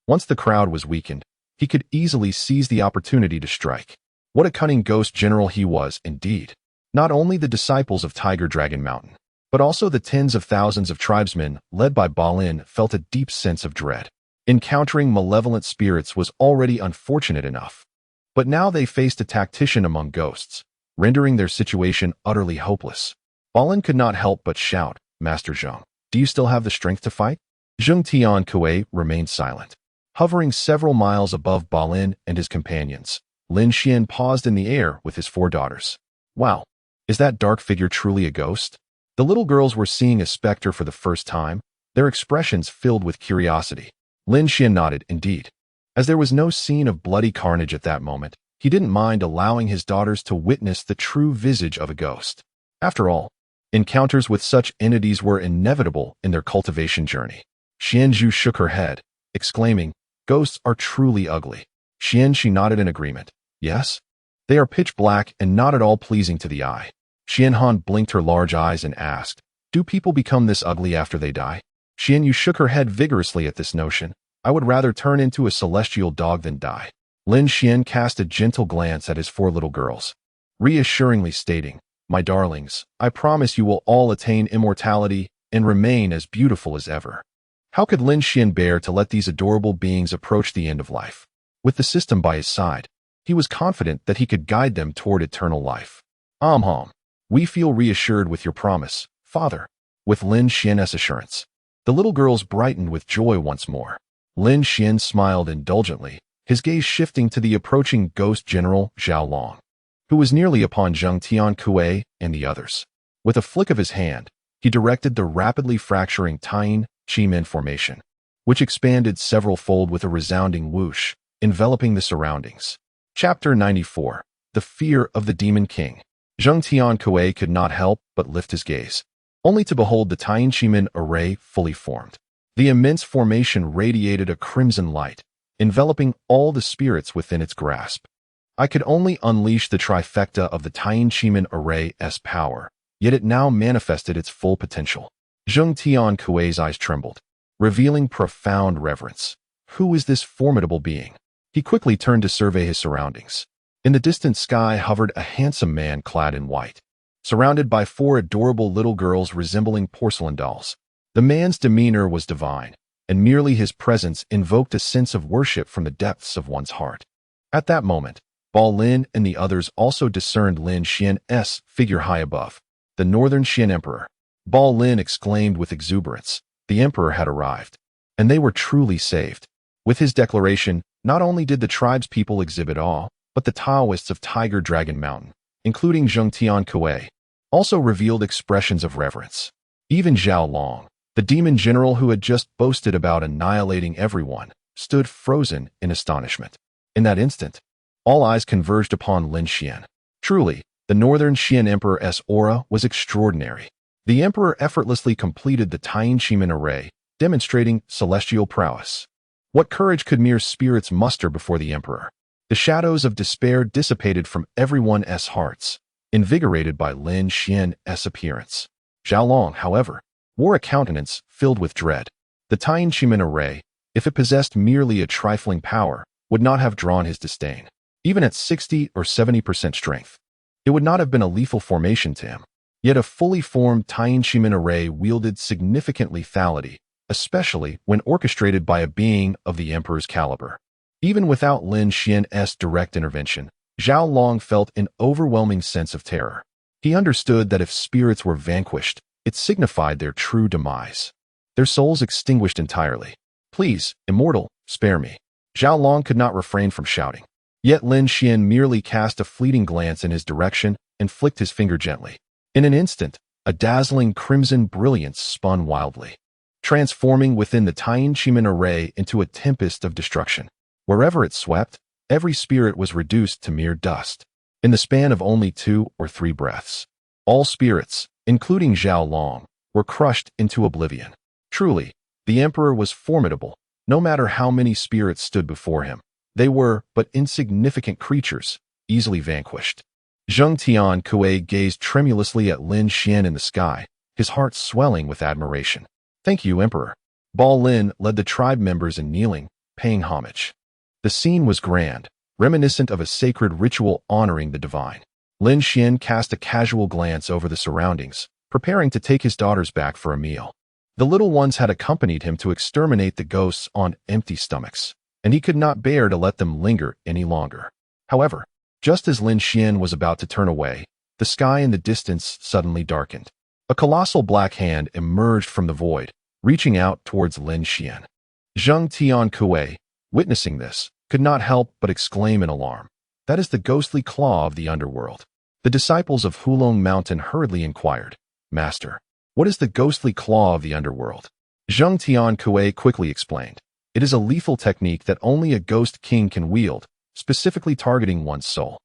Once the crowd was weakened, he could easily seize the opportunity to strike. What a cunning ghost general he was, indeed. Not only the disciples of Tiger Dragon Mountain, but also the tens of thousands of tribesmen led by Balin felt a deep sense of dread. Encountering malevolent spirits was already unfortunate enough, but now they faced a tactician among ghosts, rendering their situation utterly hopeless. Balin could not help but shout, "Master Zheng, do you still have the strength to fight?" Zheng Tiankui remained silent. Hovering several miles above Balin and his companions, Lin Xian paused in the air with his 4 daughters. Wow, is that dark figure truly a ghost? The little girls were seeing a specter for the first time, their expressions filled with curiosity. Lin Xian nodded, indeed. As there was no scene of bloody carnage at that moment, he didn't mind allowing his daughters to witness the true visage of a ghost. After all, encounters with such entities were inevitable in their cultivation journey. Xianzhu shook her head, exclaiming, "Ghosts are truly ugly." She nodded in agreement. Yes? They are pitch black and not at all pleasing to the eye. Xianhan blinked her large eyes and asked, "Do people become this ugly after they die?" Xianyu shook her head vigorously at this notion. "I would rather turn into a celestial dog than die." Lin Xian cast a gentle glance at his 4 little girls, reassuringly stating, "My darlings, I promise you will all attain immortality and remain as beautiful as ever." How could Lin Xian bear to let these adorable beings approach the end of life? With the system by his side, he was confident that he could guide them toward eternal life. We feel reassured with your promise, Father." With Lin Xian's assurance, the little girls brightened with joy once more. Lin Xian smiled indulgently, his gaze shifting to the approaching ghost general Zhao Long, who was nearly upon Zheng Tiankui and the others. With a flick of his hand, he directed the rapidly fracturing Taiyin Chimen formation, which expanded several-fold with a resounding whoosh, enveloping the surroundings. Chapter 94. The Fear of the Demon King. Zheng Tiankui could not help but lift his gaze, only to behold the Taiyin Chimen array fully formed. The immense formation radiated a crimson light, enveloping all the spirits within its grasp. I could only unleash the trifecta of the Taiyin Chimen array's power, yet it now manifested its full potential. Zheng Tiankui's eyes trembled, revealing profound reverence. Who is this formidable being? He quickly turned to survey his surroundings. In the distant sky hovered a handsome man clad in white, surrounded by 4 adorable little girls resembling porcelain dolls. The man's demeanor was divine, and merely his presence invoked a sense of worship from the depths of one's heart. At that moment, Balin and the others also discerned Lin Xian's figure high above, the northern Xian Emperor. Balin exclaimed with exuberance, the Emperor had arrived, and they were truly saved. With his declaration, not only did the tribespeople exhibit awe, but the Taoists of Tiger Dragon Mountain, including Zheng Tiankui, also revealed expressions of reverence. Even Zhao Long, the demon general who had just boasted about annihilating everyone, stood frozen in astonishment. In that instant, all eyes converged upon Lin Xian. Truly, the northern Xian Emperor's aura was extraordinary. The Emperor effortlessly completed the Taiyin Chimen array, demonstrating celestial prowess. What courage could mere spirits muster before the Emperor? The shadows of despair dissipated from everyone's hearts, invigorated by Lin Xian's appearance. Zhao Long, however, wore a countenance filled with dread. The Taiyin Chimen array, if it possessed merely a trifling power, would not have drawn his disdain. Even at 60 or 70% strength, it would not have been a lethal formation to him. Yet a fully formed Taiyin Chimen array wielded significant lethality, especially when orchestrated by a being of the Emperor's caliber. Even without Lin Xian's direct intervention, Zhao Long felt an overwhelming sense of terror. He understood that if spirits were vanquished, it signified their true demise, their souls extinguished entirely. "Please, immortal, spare me." Zhao Long could not refrain from shouting. Yet Lin Xian merely cast a fleeting glance in his direction and flicked his finger gently. In an instant, a dazzling crimson brilliance spun wildly, transforming within the Taiyin Chimen array into a tempest of destruction. Wherever it swept, every spirit was reduced to mere dust. In the span of only 2 or 3 breaths, all spirits, including Zhao Long, were crushed into oblivion. Truly, the emperor was formidable. No matter how many spirits stood before him, they were but insignificant creatures, easily vanquished. Zheng Tian Kuei gazed tremulously at Lin Xian in the sky, his heart swelling with admiration. "Thank you, Emperor." Bao Lin led the tribe members in kneeling, paying homage. The scene was grand, reminiscent of a sacred ritual honoring the divine. Lin Xian cast a casual glance over the surroundings, preparing to take his daughters back for a meal. The little ones had accompanied him to exterminate the ghosts on empty stomachs, and he could not bear to let them linger any longer. However, just as Lin Xian was about to turn away, the sky in the distance suddenly darkened. A colossal black hand emerged from the void, reaching out towards Lin Xian. Zheng Tian Kuei, witnessing this, could not help but exclaim in alarm. "That is the ghostly claw of the underworld." The disciples of Hulong Mountain hurriedly inquired, "Master, what is the ghostly claw of the underworld?" Zheng Tian Kuei quickly explained, "It is a lethal technique that only a ghost king can wield, specifically targeting one's soul.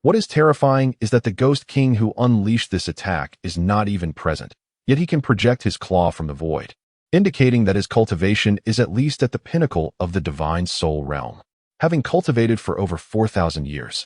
What is terrifying is that the ghost king who unleashed this attack is not even present, yet he can project his claw from the void, indicating that his cultivation is at least at the pinnacle of the divine soul realm, having cultivated for over 4,000 years.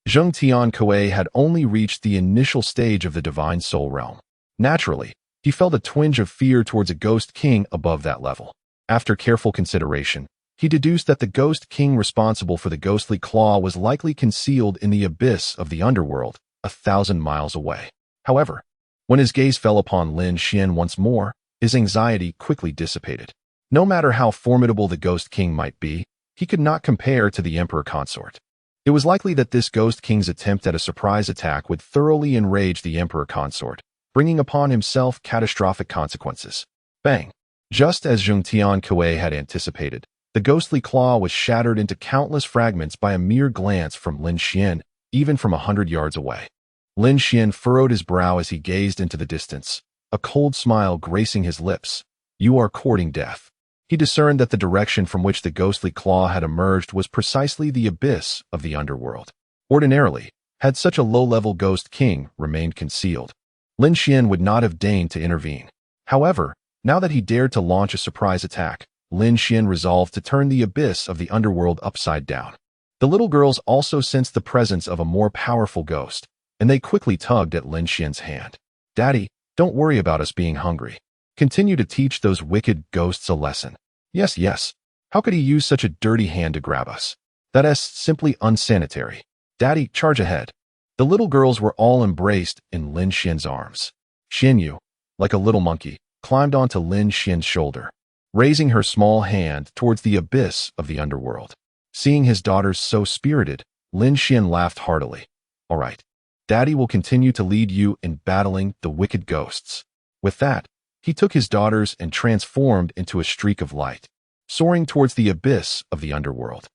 Zheng Tian Kuei had only reached the initial stage of the divine soul realm. Naturally, he felt a twinge of fear towards a ghost king above that level. After careful consideration, he deduced that the ghost king responsible for the ghostly claw was likely concealed in the abyss of the underworld, 1,000 miles away. However, when his gaze fell upon Lin Xian once more, his anxiety quickly dissipated. No matter how formidable the ghost king might be, he could not compare to the emperor consort. It was likely that this ghost king's attempt at a surprise attack would thoroughly enrage the emperor consort, bringing upon himself catastrophic consequences. Bang! Just as Zheng Tian Kuei had anticipated, the ghostly claw was shattered into countless fragments by a mere glance from Lin Xian, even from 100 yards away. Lin Xian furrowed his brow as he gazed into the distance, a cold smile gracing his lips. "You are courting death." He discerned that the direction from which the ghostly claw had emerged was precisely the abyss of the underworld. Ordinarily, had such a low-level ghost king remained concealed, Lin Xian would not have deigned to intervene. However, now that he dared to launch a surprise attack, Lin Xian resolved to turn the abyss of the underworld upside down. The little girls also sensed the presence of a more powerful ghost, and they quickly tugged at Lin Xian's hand. "Daddy, don't worry about us being hungry. Continue to teach those wicked ghosts a lesson." Yes, yes. How could he use such a dirty hand to grab us? That is simply unsanitary. "Daddy, charge ahead." The little girls were all embraced in Lin Xian's arms. Xianyu, like a little monkey, climbed onto Lin Xian's shoulder, raising her small hand towards the abyss of the underworld. Seeing his daughters so spirited, Lin Xian laughed heartily. "All right, Daddy will continue to lead you in battling the wicked ghosts." With that, he took his daughters and transformed into a streak of light, soaring towards the abyss of the underworld.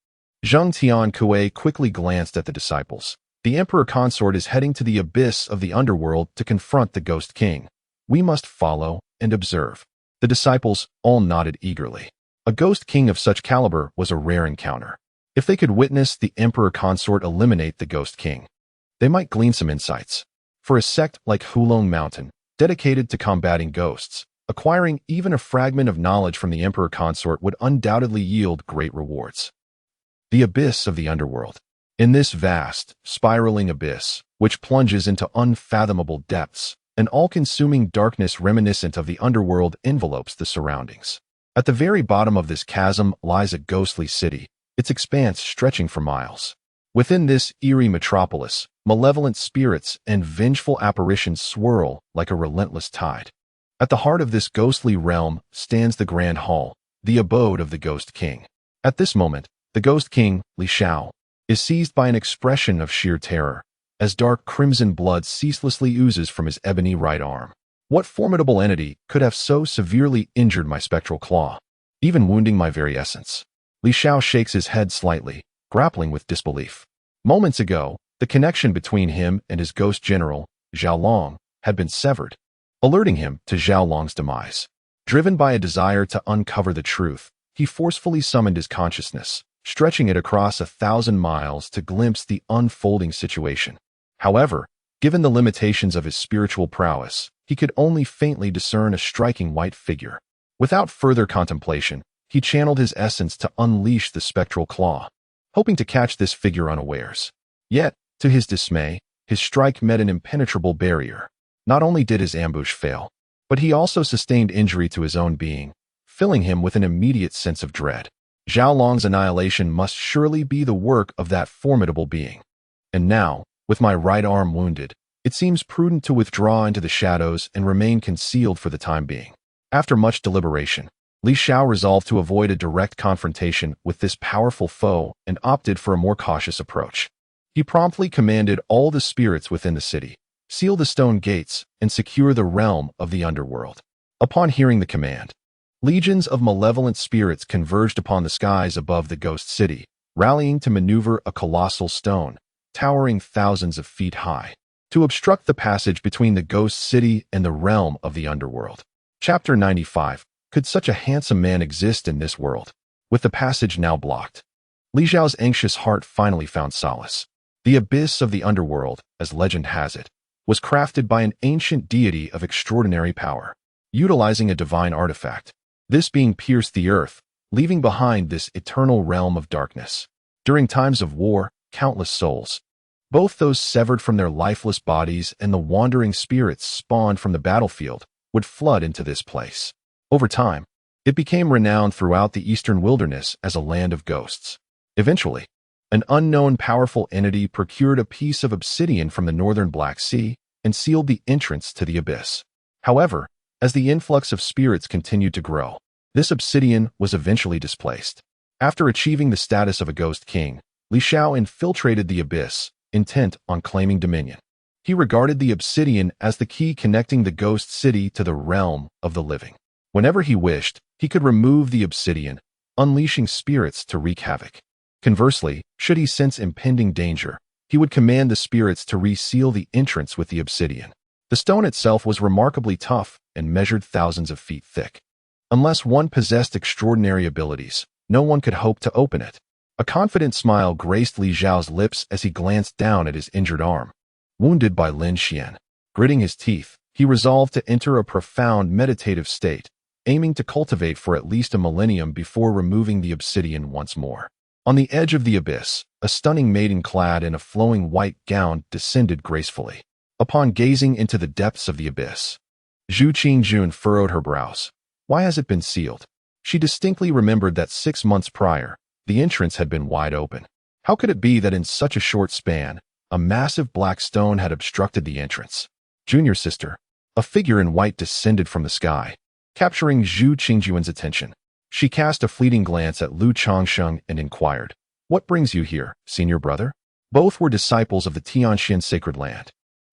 Zheng Tian Kuei quickly glanced at the disciples. "The emperor consort is heading to the abyss of the underworld to confront the ghost king. We must follow and observe." The disciples all nodded eagerly. A ghost king of such caliber was a rare encounter. If they could witness the emperor consort eliminate the ghost king, they might glean some insights. For a sect like Hulong Mountain, dedicated to combating ghosts, acquiring even a fragment of knowledge from the emperor consort would undoubtedly yield great rewards. The abyss of the underworld. In this vast, spiraling abyss, which plunges into unfathomable depths, an all-consuming darkness reminiscent of the underworld envelopes the surroundings. At the very bottom of this chasm lies a ghostly city, its expanse stretching for miles. Within this eerie metropolis, malevolent spirits and vengeful apparitions swirl like a relentless tide. At the heart of this ghostly realm stands the Grand Hall, the abode of the Ghost King. At this moment, the Ghost King, Li Shao, is seized by an expression of sheer terror, as dark crimson blood ceaselessly oozes from his ebony right arm. What formidable entity could have so severely injured my spectral claw, even wounding my very essence? Li Shao shakes his head slightly, grappling with disbelief. Moments ago, the connection between him and his ghost general, Zhao Long, had been severed, alerting him to Zhao Long's demise. Driven by a desire to uncover the truth, he forcefully summoned his consciousness, stretching it across 1,000 miles to glimpse the unfolding situation. However, given the limitations of his spiritual prowess, he could only faintly discern a striking white figure. Without further contemplation, he channeled his essence to unleash the spectral claw, hoping to catch this figure unawares. Yet, to his dismay, his strike met an impenetrable barrier. Not only did his ambush fail, but he also sustained injury to his own being, filling him with an immediate sense of dread. Zhao Long's annihilation must surely be the work of that formidable being. And now, with my right arm wounded, it seems prudent to withdraw into the shadows and remain concealed for the time being. After much deliberation, Li Xiao resolved to avoid a direct confrontation with this powerful foe and opted for a more cautious approach. He promptly commanded all the spirits within the city, seal the stone gates, and secure the realm of the underworld. Upon hearing the command, legions of malevolent spirits converged upon the skies above the ghost city, rallying to maneuver a colossal stone, towering thousands of feet high, to obstruct the passage between the ghost city and the realm of the underworld. Chapter 95. Could such a handsome man exist in this world? With the passage now blocked, Li Xiao's anxious heart finally found solace. The abyss of the underworld, as legend has it, was crafted by an ancient deity of extraordinary power, utilizing a divine artifact. This being pierced the earth, leaving behind this eternal realm of darkness. During times of war, countless souls, both those severed from their lifeless bodies and the wandering spirits spawned from the battlefield, would flood into this place. Over time, it became renowned throughout the eastern wilderness as a land of ghosts. Eventually, an unknown powerful entity procured a piece of obsidian from the northern Black Sea and sealed the entrance to the abyss. However, as the influx of spirits continued to grow, this obsidian was eventually displaced. After achieving the status of a ghost king, Li Xiao infiltrated the abyss, intent on claiming dominion. He regarded the obsidian as the key connecting the ghost city to the realm of the living. Whenever he wished, he could remove the obsidian, unleashing spirits to wreak havoc. Conversely, should he sense impending danger, he would command the spirits to reseal the entrance with the obsidian. The stone itself was remarkably tough and measured thousands of feet thick. Unless one possessed extraordinary abilities, no one could hope to open it. A confident smile graced Li Xiao's lips as he glanced down at his injured arm. Wounded by Lin Xian, gritting his teeth, he resolved to enter a profound meditative state, aiming to cultivate for at least a millennium before removing the obsidian once more. On the edge of the abyss, a stunning maiden clad in a flowing white gown descended gracefully. Upon gazing into the depths of the abyss, Zhu Qingjun furrowed her brows. Why has it been sealed? She distinctly remembered that 6 months prior, the entrance had been wide open. How could it be that in such a short span, a massive black stone had obstructed the entrance? Junior sister, a figure in white descended from the sky, capturing Zhu Qingjun's attention. She cast a fleeting glance at Lu Changsheng and inquired, "What brings you here, senior brother?" Both were disciples of the Tianxian sacred land.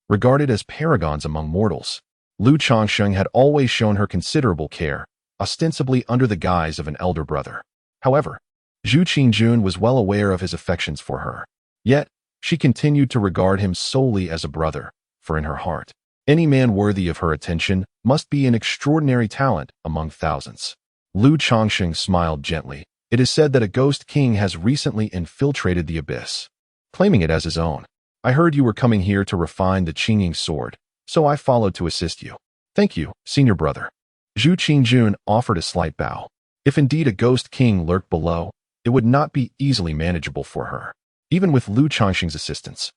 Regarded as paragons among mortals, Lu Changsheng had always shown her considerable care, ostensibly under the guise of an elder brother. However, Zhu Qingjun was well aware of his affections for her. Yet, she continued to regard him solely as a brother, for in her heart, any man worthy of her attention must be an extraordinary talent among thousands. Lu Changsheng smiled gently. It is said that a ghost king has recently infiltrated the abyss, claiming it as his own. I heard you were coming here to refine the Qingying sword, so I followed to assist you. Thank you, senior brother. Zhu Qingjun offered a slight bow. If indeed a ghost king lurked below, it would not be easily manageable for her. Even with Lu Changsheng's assistance,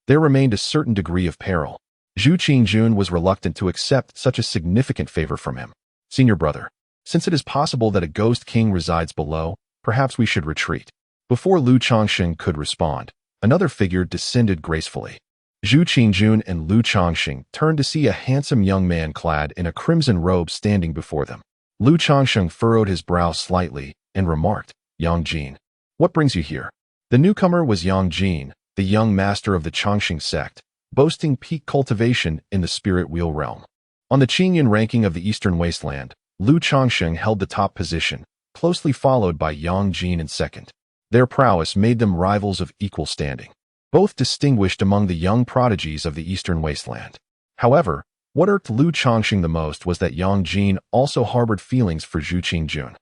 there remained a certain degree of peril. Zhu Qingjun was reluctant to accept such a significant favor from him. Senior brother, since it is possible that a ghost king resides below, perhaps we should retreat. Before Lu Changsheng could respond, another figure descended gracefully. Zhu Qingjun and Lu Changsheng turned to see a handsome young man clad in a crimson robe standing before them. Lu Changsheng furrowed his brow slightly and remarked, "Yang Jin, what brings you here?" The newcomer was Yang Jin, the young master of the Changxing sect, boasting peak cultivation in the spirit wheel realm. On the Qingyan ranking of the Eastern Wasteland, Lu Changsheng held the top position, closely followed by Yang Jin in second. Their prowess made them rivals of equal standing, both distinguished among the young prodigies of the Eastern Wasteland. However, what irked Lu Changxing the most was that Yang Jin also harbored feelings for Zhu Qingjun.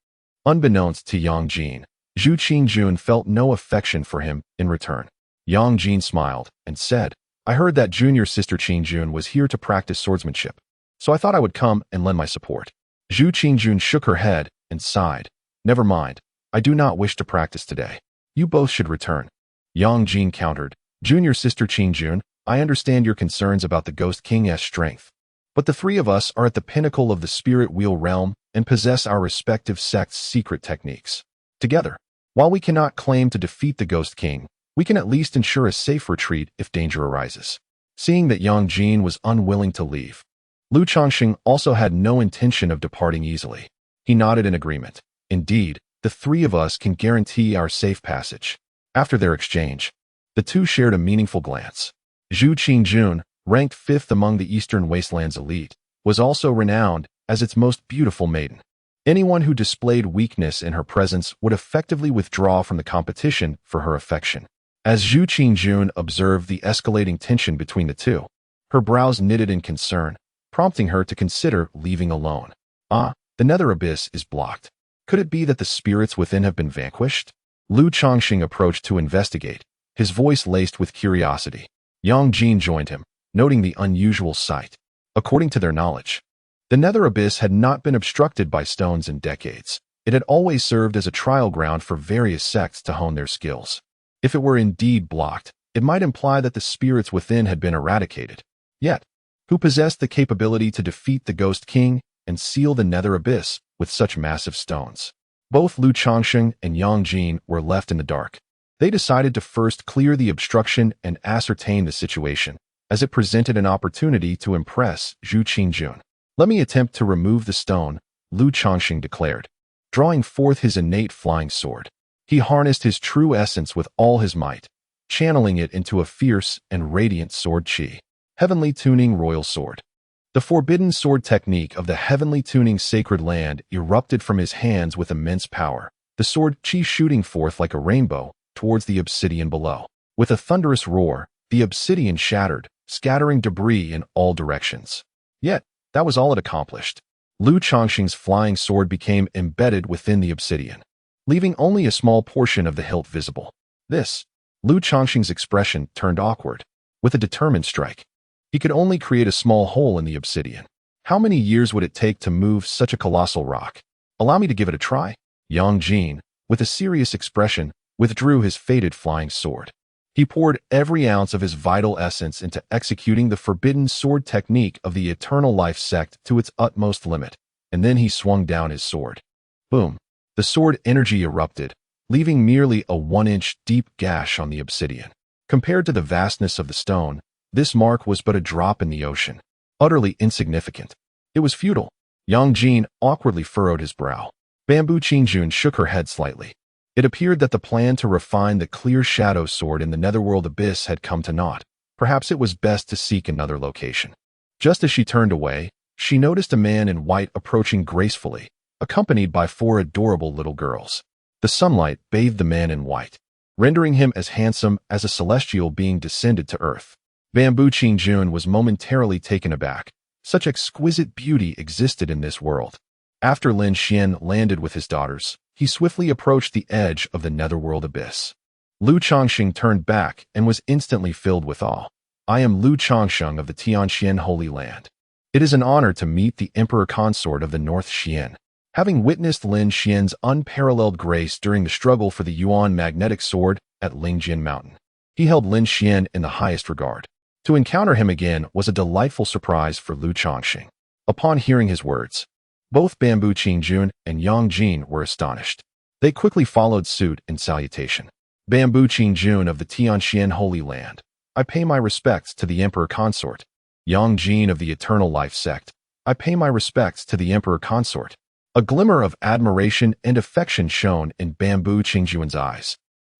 Unbeknownst to Yang Jin, Zhu Qingjun felt no affection for him in return. Yang Jin smiled and said, I heard that junior sister Qingjun was here to practice swordsmanship, so I thought I would come and lend my support. Zhu Qingjun shook her head and sighed. Never mind. I do not wish to practice today. You both should return. Yang Jin countered. Junior sister Qingjun, I understand your concerns about the Ghost King's strength. But the three of us are at the pinnacle of the spirit wheel realm and possess our respective sects' secret techniques. Together, while we cannot claim to defeat the Ghost King, we can at least ensure a safe retreat if danger arises. Seeing that Yang Jin was unwilling to leave, Lu Chongqing also had no intention of departing easily. He nodded in agreement. Indeed, the three of us can guarantee our safe passage. After their exchange, the two shared a meaningful glance. Zhu Qingjun, ranked 5th among the Eastern Wasteland's elite, was also renowned as its most beautiful maiden. Anyone who displayed weakness in her presence would effectively withdraw from the competition for her affection. As Zhu Qingjun observed the escalating tension between the two, her brows knitted in concern, prompting her to consider leaving alone. The nether abyss is blocked. Could it be that the spirits within have been vanquished? Lu Chongqing approached to investigate, his voice laced with curiosity. Yang Jin joined him, noting the unusual sight. According to their knowledge, the nether abyss had not been obstructed by stones in decades. It had always served as a trial ground for various sects to hone their skills. If it were indeed blocked, it might imply that the spirits within had been eradicated. Yet, who possessed the capability to defeat the Ghost King and seal the nether abyss with such massive stones? Both Lu Chongqing and Yang Jin were left in the dark. They decided to first clear the obstruction and ascertain the situation, as it presented an opportunity to impress Zhu Qingjun. Let me attempt to remove the stone, Lu Chongqing declared, drawing forth his innate flying sword. He harnessed his true essence with all his might, channeling it into a fierce and radiant sword chi. Heavenly Tuning Royal Sword. The forbidden sword technique of the Heavenly Tuning Sacred Land erupted from his hands with immense power, the sword chi shooting forth like a rainbow towards the obsidian below. With a thunderous roar, the obsidian shattered, scattering debris in all directions. Yet, that was all it accomplished. Lu Chongqing's flying sword became embedded within the obsidian, leaving only a small portion of the hilt visible. Lu Chongqing's expression turned awkward. With a determined strike, he could only create a small hole in the obsidian. How many years would it take to move such a colossal rock? Allow me to give it a try. Yang Jin, with a serious expression, withdrew his faded flying sword. He poured every ounce of his vital essence into executing the forbidden sword technique of the Eternal Life sect to its utmost limit, and then he swung down his sword. Boom! The sword energy erupted, leaving merely a 1-inch deep gash on the obsidian. Compared to the vastness of the stone, this mark was but a drop in the ocean, utterly insignificant. It was futile. Yang Jin awkwardly furrowed his brow. Bamboo Qingjun shook her head slightly. It appeared that the plan to refine the clear shadow sword in the netherworld abyss had come to naught. Perhaps it was best to seek another location. Just as she turned away, she noticed a man in white approaching gracefully, accompanied by 4 adorable little girls. The sunlight bathed the man in white, rendering him as handsome as a celestial being descended to earth. Bamboo Qingjun was momentarily taken aback. Such exquisite beauty existed in this world. After Lin Xian landed with his daughters, he swiftly approached the edge of the netherworld abyss. Lu Chongqing turned back and was instantly filled with awe. I am Lu Chongqing of the Tianxian Holy Land. It is an honor to meet the Emperor Consort of the North Xian. Having witnessed Lin Xian's unparalleled grace during the struggle for the Yuan magnetic sword at Lingjin Mountain, he held Lin Xian in the highest regard. To encounter him again was a delightful surprise for Lu Chongqing. Upon hearing his words, both Bamboo Qingjun and Yang Jin were astonished. They quickly followed suit in salutation. Bamboo Qingjun of the Tianxian Holy Land, I pay my respects to the Emperor Consort. Yang Jin of the Eternal Life sect, I pay my respects to the Emperor Consort. A glimmer of admiration and affection shone in Bamboo Qingjun's eyes.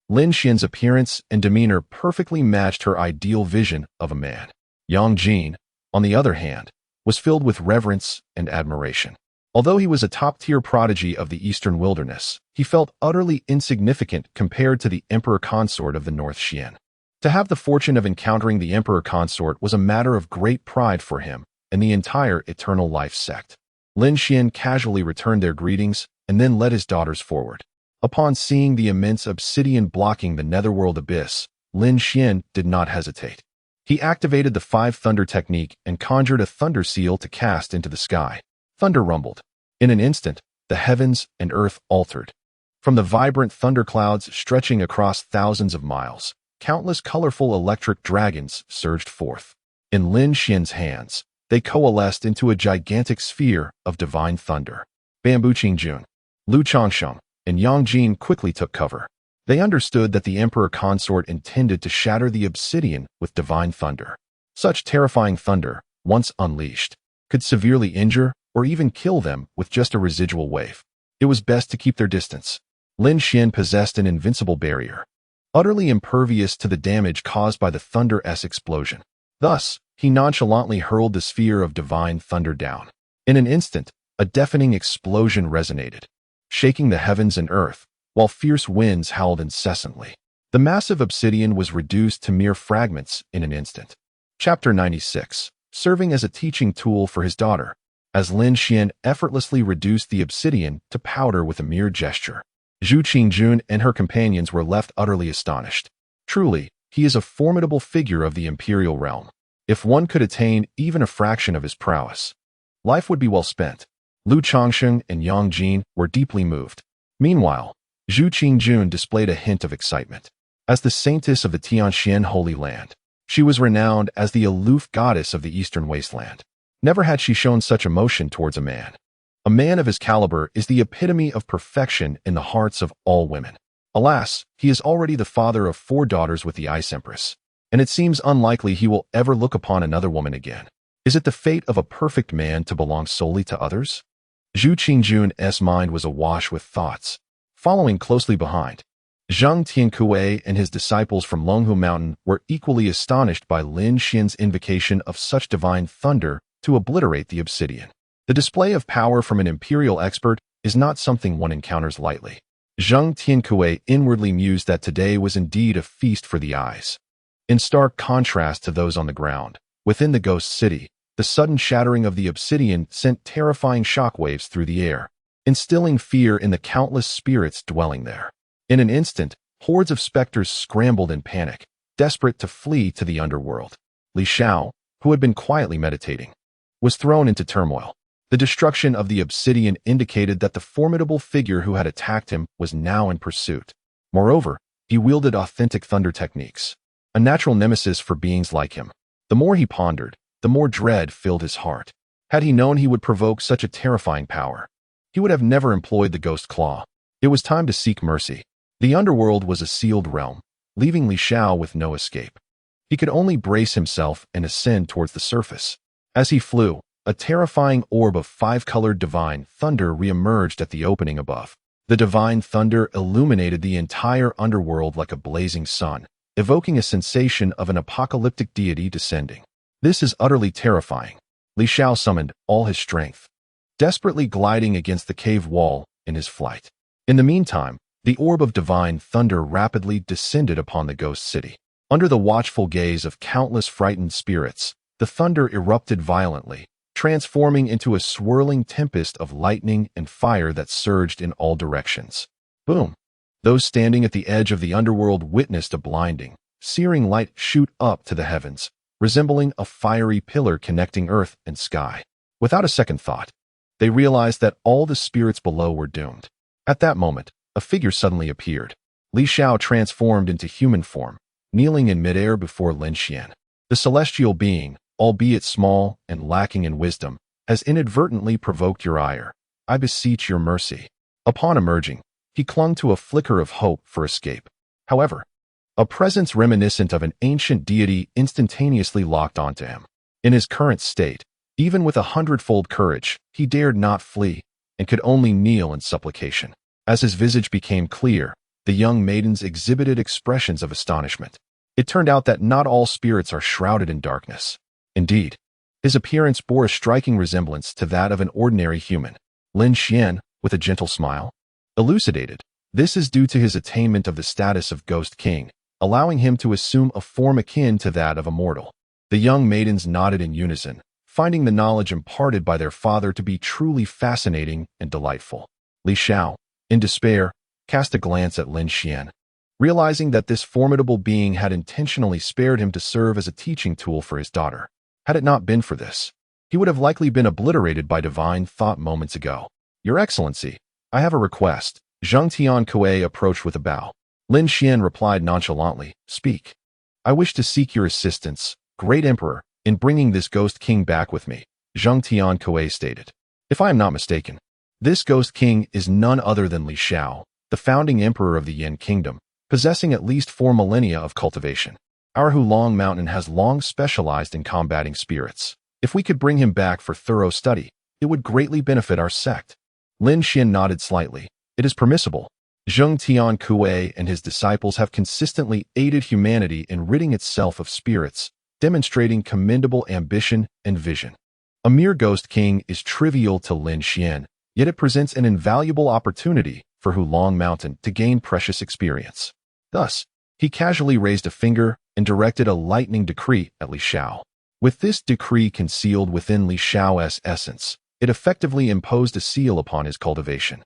Lin Xian's appearance and demeanor perfectly matched her ideal vision of a man. Yang Jin, on the other hand, was filled with reverence and admiration. Although he was a top-tier prodigy of the Eastern Wilderness, he felt utterly insignificant compared to the Emperor Consort of the North Xian. To have the fortune of encountering the Emperor Consort was a matter of great pride for him and the entire Eternal Life sect. Lin Xian casually returned their greetings and then led his daughters forward. Upon seeing the immense obsidian blocking the netherworld abyss, Lin Xian did not hesitate. He activated the five thunder technique and conjured a thunder seal to cast into the sky. Thunder rumbled. In an instant, the heavens and earth altered. From the vibrant thunderclouds stretching across thousands of miles, countless colorful electric dragons surged forth. In Lin Xian's hands, they coalesced into a gigantic sphere of divine thunder. Bamboo Qingjun, Lu Changsheng, and Yang Jin quickly took cover. They understood that the emperor consort intended to shatter the obsidian with divine thunder. Such terrifying thunder, once unleashed, could severely injure or even kill them with just a residual wave. It was best to keep their distance. Lin Xian possessed an invincible barrier, utterly impervious to the damage caused by the Thunder-S explosion. Thus, he nonchalantly hurled the sphere of divine thunder down. In an instant, a deafening explosion resonated, shaking the heavens and earth, while fierce winds howled incessantly. The massive obsidian was reduced to mere fragments in an instant. Chapter 96. Serving as a teaching tool for his daughter, as Lin Xian effortlessly reduced the obsidian to powder with a mere gesture. Zhu Qingjun and her companions were left utterly astonished. Truly, he is a formidable figure of the imperial realm. If one could attain even a fraction of his prowess, life would be well spent. Lu Changsheng and Yang Jin were deeply moved. Meanwhile, Zhu Qingjun displayed a hint of excitement. As the saintess of the Tianxian Holy Land, she was renowned as the aloof goddess of the eastern wasteland. Never had she shown such emotion towards a man. A man of his caliber is the epitome of perfection in the hearts of all women. Alas, he is already the father of 4 daughters with the Ice Empress, and it seems unlikely he will ever look upon another woman again. Is it the fate of a perfect man to belong solely to others? Zhu Qingjun's mind was awash with thoughts. Following closely behind, Zhang Tiankue and his disciples from Longhu Mountain were equally astonished by Lin Xian's invocation of such divine thunder to obliterate the obsidian. The display of power from an imperial expert is not something one encounters lightly. Zhang Tiankue inwardly mused that today was indeed a feast for the eyes. In stark contrast to those on the ground, within the ghost city, the sudden shattering of the obsidian sent terrifying shockwaves through the air, instilling fear in the countless spirits dwelling there. In an instant, hordes of specters scrambled in panic, desperate to flee to the underworld. Li Xiao, who had been quietly meditating, was thrown into turmoil. The destruction of the obsidian indicated that the formidable figure who had attacked him was now in pursuit. Moreover, he wielded authentic thunder techniques, a natural nemesis for beings like him. The more he pondered, the more dread filled his heart. Had he known he would provoke such a terrifying power, he would have never employed the ghost claw. It was time to seek mercy. The underworld was a sealed realm, leaving Li Xiao with no escape. He could only brace himself and ascend towards the surface. As he flew, a terrifying orb of 5-colored divine thunder re-emerged at the opening above. The divine thunder illuminated the entire underworld like a blazing sun, evoking a sensation of an apocalyptic deity descending. This is utterly terrifying. Li Xiao summoned all his strength, desperately gliding against the cave wall in his flight. In the meantime, the orb of divine thunder rapidly descended upon the ghost city. Under the watchful gaze of countless frightened spirits, the thunder erupted violently, transforming into a swirling tempest of lightning and fire that surged in all directions. Boom! Those standing at the edge of the underworld witnessed a blinding, searing light shoot up to the heavens, resembling a fiery pillar connecting earth and sky. Without a second thought, they realized that all the spirits below were doomed. At that moment, a figure suddenly appeared. Li Xiao transformed into human form, kneeling in midair before Lin Xian. The celestial being, albeit small and lacking in wisdom, has inadvertently provoked your ire. I beseech your mercy. Upon emerging, he clung to a flicker of hope for escape. However, a presence reminiscent of an ancient deity instantaneously locked onto him. In his current state, even with 100-fold courage, he dared not flee and could only kneel in supplication. As his visage became clear, the young maidens exhibited expressions of astonishment. It turned out that not all spirits are shrouded in darkness. Indeed, his appearance bore a striking resemblance to that of an ordinary human. Lin Xian, with a gentle smile, elucidated, this is due to his attainment of the status of Ghost King, allowing him to assume a form akin to that of a mortal. The young maidens nodded in unison, finding the knowledge imparted by their father to be truly fascinating and delightful. Li Xiao, in despair, cast a glance at Lin Xian. realizing that this formidable being had intentionally spared him to serve as a teaching tool for his daughter. Had it not been for this, he would have likely been obliterated by divine thought moments ago. Your Excellency, I have a request. Zheng Tiankui approached with a bow. Lin Xian replied nonchalantly, Speak. I wish to seek your assistance, Great Emperor, in bringing this Ghost King back with me, Zheng Tiankui stated. If I am not mistaken, this Ghost King is none other than Li Xiao, the founding emperor of the Yin Kingdom, possessing at least 4 millennia of cultivation. Our Hulong Mountain has long specialized in combating spirits. If we could bring him back for thorough study, it would greatly benefit our sect. Lin Xian nodded slightly. It is permissible. Zheng Tiankui and his disciples have consistently aided humanity in ridding itself of spirits, demonstrating commendable ambition and vision. A mere Ghost King is trivial to Lin Xian, yet it presents an invaluable opportunity for Hulong Mountain to gain precious experience. Thus, he casually raised a finger and directed a lightning decree at Li Xiao. With this decree concealed within Li Xiao's essence, it effectively imposed a seal upon his cultivation.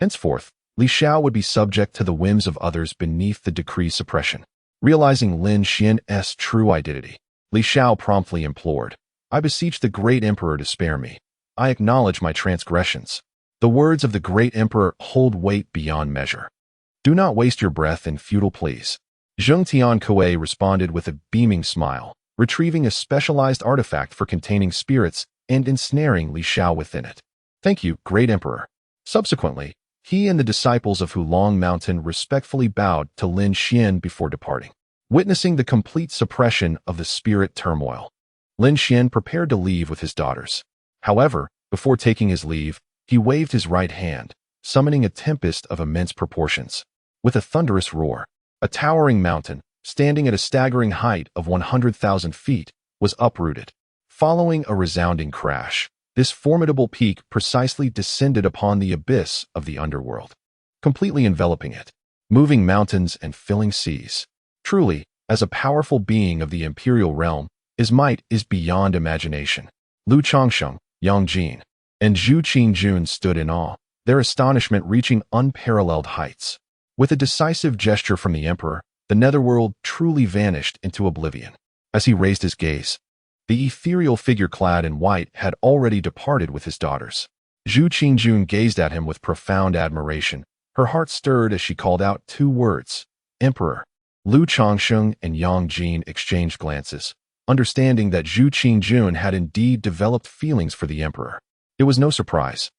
Henceforth, Li Xiao would be subject to the whims of others beneath the decree's suppression. Realizing Lin Xian's true identity, Li Xiao promptly implored, I beseech the Great Emperor to spare me. I acknowledge my transgressions. The words of the Great Emperor hold weight beyond measure. Do not waste your breath in futile pleas. Zheng Tiankui responded with a beaming smile, retrieving a specialized artifact for containing spirits and ensnaring Li Xiao within it. Thank you, Great Emperor. Subsequently, he and the disciples of Hulong Mountain respectfully bowed to Lin Xian before departing. Witnessing the complete suppression of the spirit turmoil, Lin Xian prepared to leave with his daughters. However, before taking his leave, he waved his right hand, summoning a tempest of immense proportions. With a thunderous roar, a towering mountain, standing at a staggering height of 100,000 feet, was uprooted. Following a resounding crash, this formidable peak precisely descended upon the abyss of the underworld, completely enveloping it, moving mountains and filling seas. Truly, as a powerful being of the imperial realm, his might is beyond imagination. Lu Changsheng, Yang Jin, and Zhu Qingjun stood in awe, their astonishment reaching unparalleled heights. With a decisive gesture from the emperor, the netherworld truly vanished into oblivion. As he raised his gaze, the ethereal figure clad in white had already departed with his daughters. Zhu Qingjun gazed at him with profound admiration. Her heart stirred as she called out 2 words, Emperor. Lu Changsheng and Yang Jin exchanged glances, understanding that Zhu Qingjun had indeed developed feelings for the emperor. It was no surprise.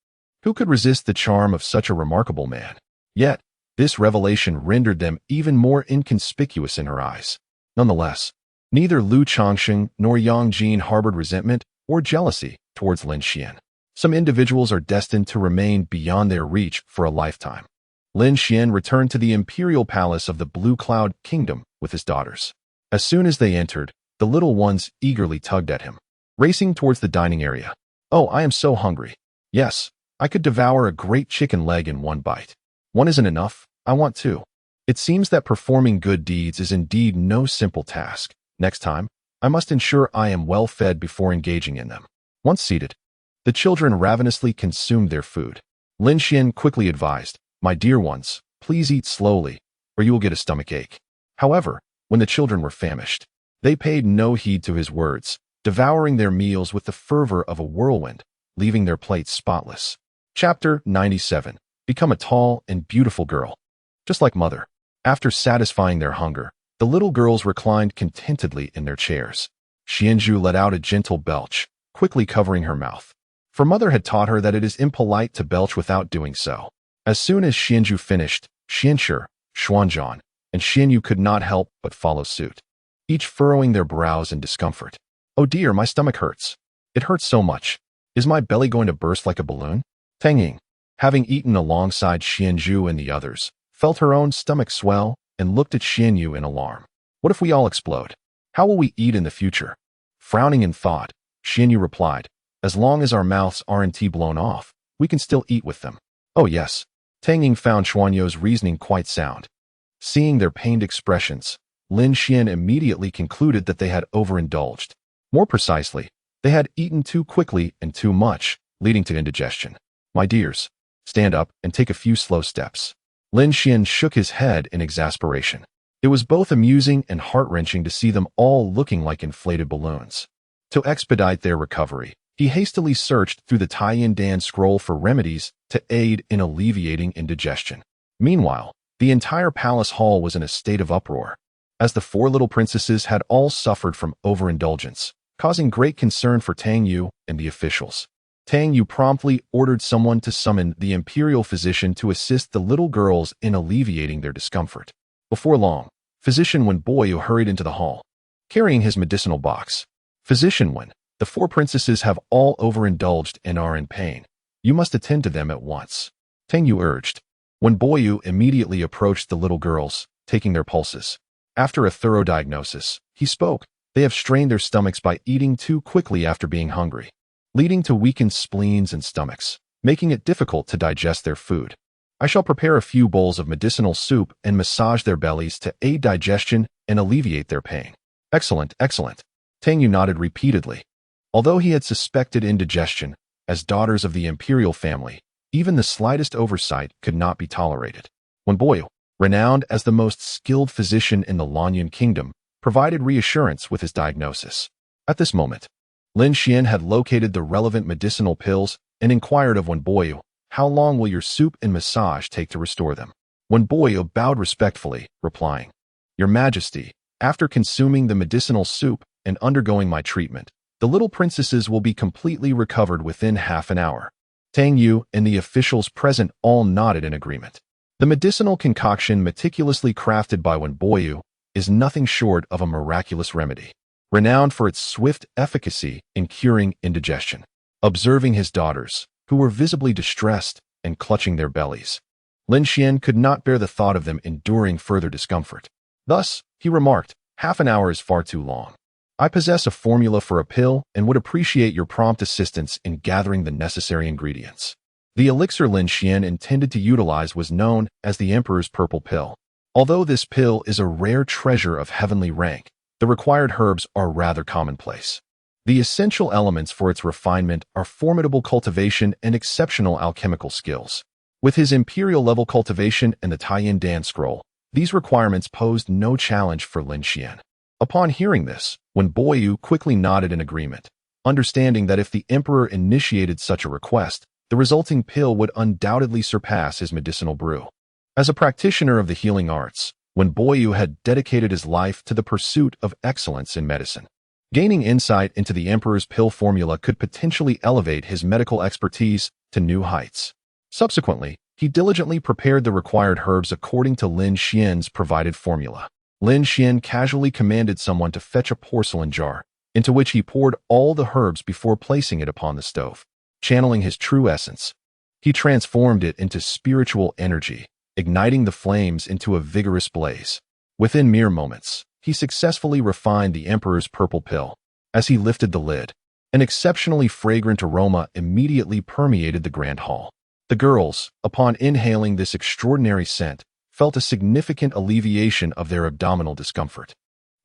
Who could resist the charm of such a remarkable man? Yet, this revelation rendered them even more inconspicuous in her eyes. Nonetheless, neither Lu Changsheng nor Yang Jin harbored resentment or jealousy towards Lin Xian. Some individuals are destined to remain beyond their reach for a lifetime. Lin Xian returned to the imperial palace of the Blue Cloud Kingdom with his daughters. As soon as they entered, the little ones eagerly tugged at him, racing towards the dining area. Oh, I am so hungry. Yes, I could devour a great chicken leg in one bite. One isn't enough, I want 2. It seems that performing good deeds is indeed no simple task. Next time, I must ensure I am well fed before engaging in them. Once seated, the children ravenously consumed their food. Lin Xian quickly advised, My dear ones, please eat slowly, or you will get a stomach ache. However, when the children were famished, they paid no heed to his words, devouring their meals with the fervor of a whirlwind, leaving their plates spotless. Chapter 97. Become a tall and beautiful girl. Just like mother. After satisfying their hunger, the little girls reclined contentedly in their chairs. Xianzhu let out a gentle belch, quickly covering her mouth. For mother had taught her that it is impolite to belch without doing so. As soon as Xianzhu finished, Xianshi, Xuanzhan, and Xianyu could not help but follow suit, each furrowing their brows in discomfort. Oh dear, my stomach hurts. It hurts so much. Is my belly going to burst like a balloon? Tang Ying, having eaten alongside Xianzhu and the others, felt her own stomach swell and looked at Xianyu in alarm. What if we all explode? How will we eat in the future? Frowning in thought, Xianyu replied, As long as our mouths aren't blown off, we can still eat with them. Oh yes. Tang Ying found Xuanyu's reasoning quite sound. Seeing their pained expressions, Lin Xian immediately concluded that they had overindulged. More precisely, they had eaten too quickly and too much, leading to indigestion. My dears, stand up and take a few slow steps. Lin Xian shook his head in exasperation. It was both amusing and heart-wrenching to see them all looking like inflated balloons. To expedite their recovery, he hastily searched through the Taiyin Dan scroll for remedies to aid in alleviating indigestion. Meanwhile, the entire palace hall was in a state of uproar, as the four little princesses had all suffered from overindulgence, causing great concern for Tang Yu and the officials. Tang Yu promptly ordered someone to summon the imperial physician to assist the little girls in alleviating their discomfort. Before long, Physician Wen Boyu hurried into the hall, carrying his medicinal box. Physician Wen, the four princesses have all overindulged and are in pain. You must attend to them at once, Tang Yu urged. Wen Boyu immediately approached the little girls, taking their pulses. After a thorough diagnosis, he spoke. They have strained their stomachs by eating too quickly after being hungry, leading to weakened spleens and stomachs, making it difficult to digest their food. I shall prepare a few bowls of medicinal soup and massage their bellies to aid digestion and alleviate their pain. Excellent, excellent. Tang Yu nodded repeatedly. Although he had suspected indigestion, as daughters of the imperial family, even the slightest oversight could not be tolerated. Wen Boyu, renowned as the most skilled physician in the Lanyan kingdom, provided reassurance with his diagnosis. At this moment, Lin Xian had located the relevant medicinal pills and inquired of Wen Boyu, "How long will your soup and massage take to restore them?" Wen Boyu bowed respectfully, replying, "Your Majesty, after consuming the medicinal soup and undergoing my treatment, the little princesses will be completely recovered within half an hour." Tang Yu and the officials present all nodded in agreement. The medicinal concoction meticulously crafted by Wen Boyu is nothing short of a miraculous remedy, renowned for its swift efficacy in curing indigestion. Observing his daughters, who were visibly distressed and clutching their bellies, Lin Xian could not bear the thought of them enduring further discomfort. Thus, he remarked, "Half an hour is far too long. I possess a formula for a pill and would appreciate your prompt assistance in gathering the necessary ingredients." The elixir Lin Xian intended to utilize was known as the Emperor's Purple Pill. Although this pill is a rare treasure of heavenly rank, the required herbs are rather commonplace. The essential elements for its refinement are formidable cultivation and exceptional alchemical skills. With his imperial-level cultivation and the Taiyin Dan scroll, these requirements posed no challenge for Lin Xian. Upon hearing this, Wen Boyu quickly nodded in agreement, understanding that if the Emperor initiated such a request, the resulting pill would undoubtedly surpass his medicinal brew. As a practitioner of the healing arts, Wen Boyu had dedicated his life to the pursuit of excellence in medicine. Gaining insight into the Emperor's pill formula could potentially elevate his medical expertise to new heights. Subsequently, he diligently prepared the required herbs according to Lin Xian's provided formula. Lin Xian casually commanded someone to fetch a porcelain jar, into which he poured all the herbs before placing it upon the stove. Channeling his true essence, he transformed it into spiritual energy, igniting the flames into a vigorous blaze. Within mere moments, he successfully refined the Emperor's purple pill. As he lifted the lid, an exceptionally fragrant aroma immediately permeated the grand hall. The girls, upon inhaling this extraordinary scent, felt a significant alleviation of their abdominal discomfort.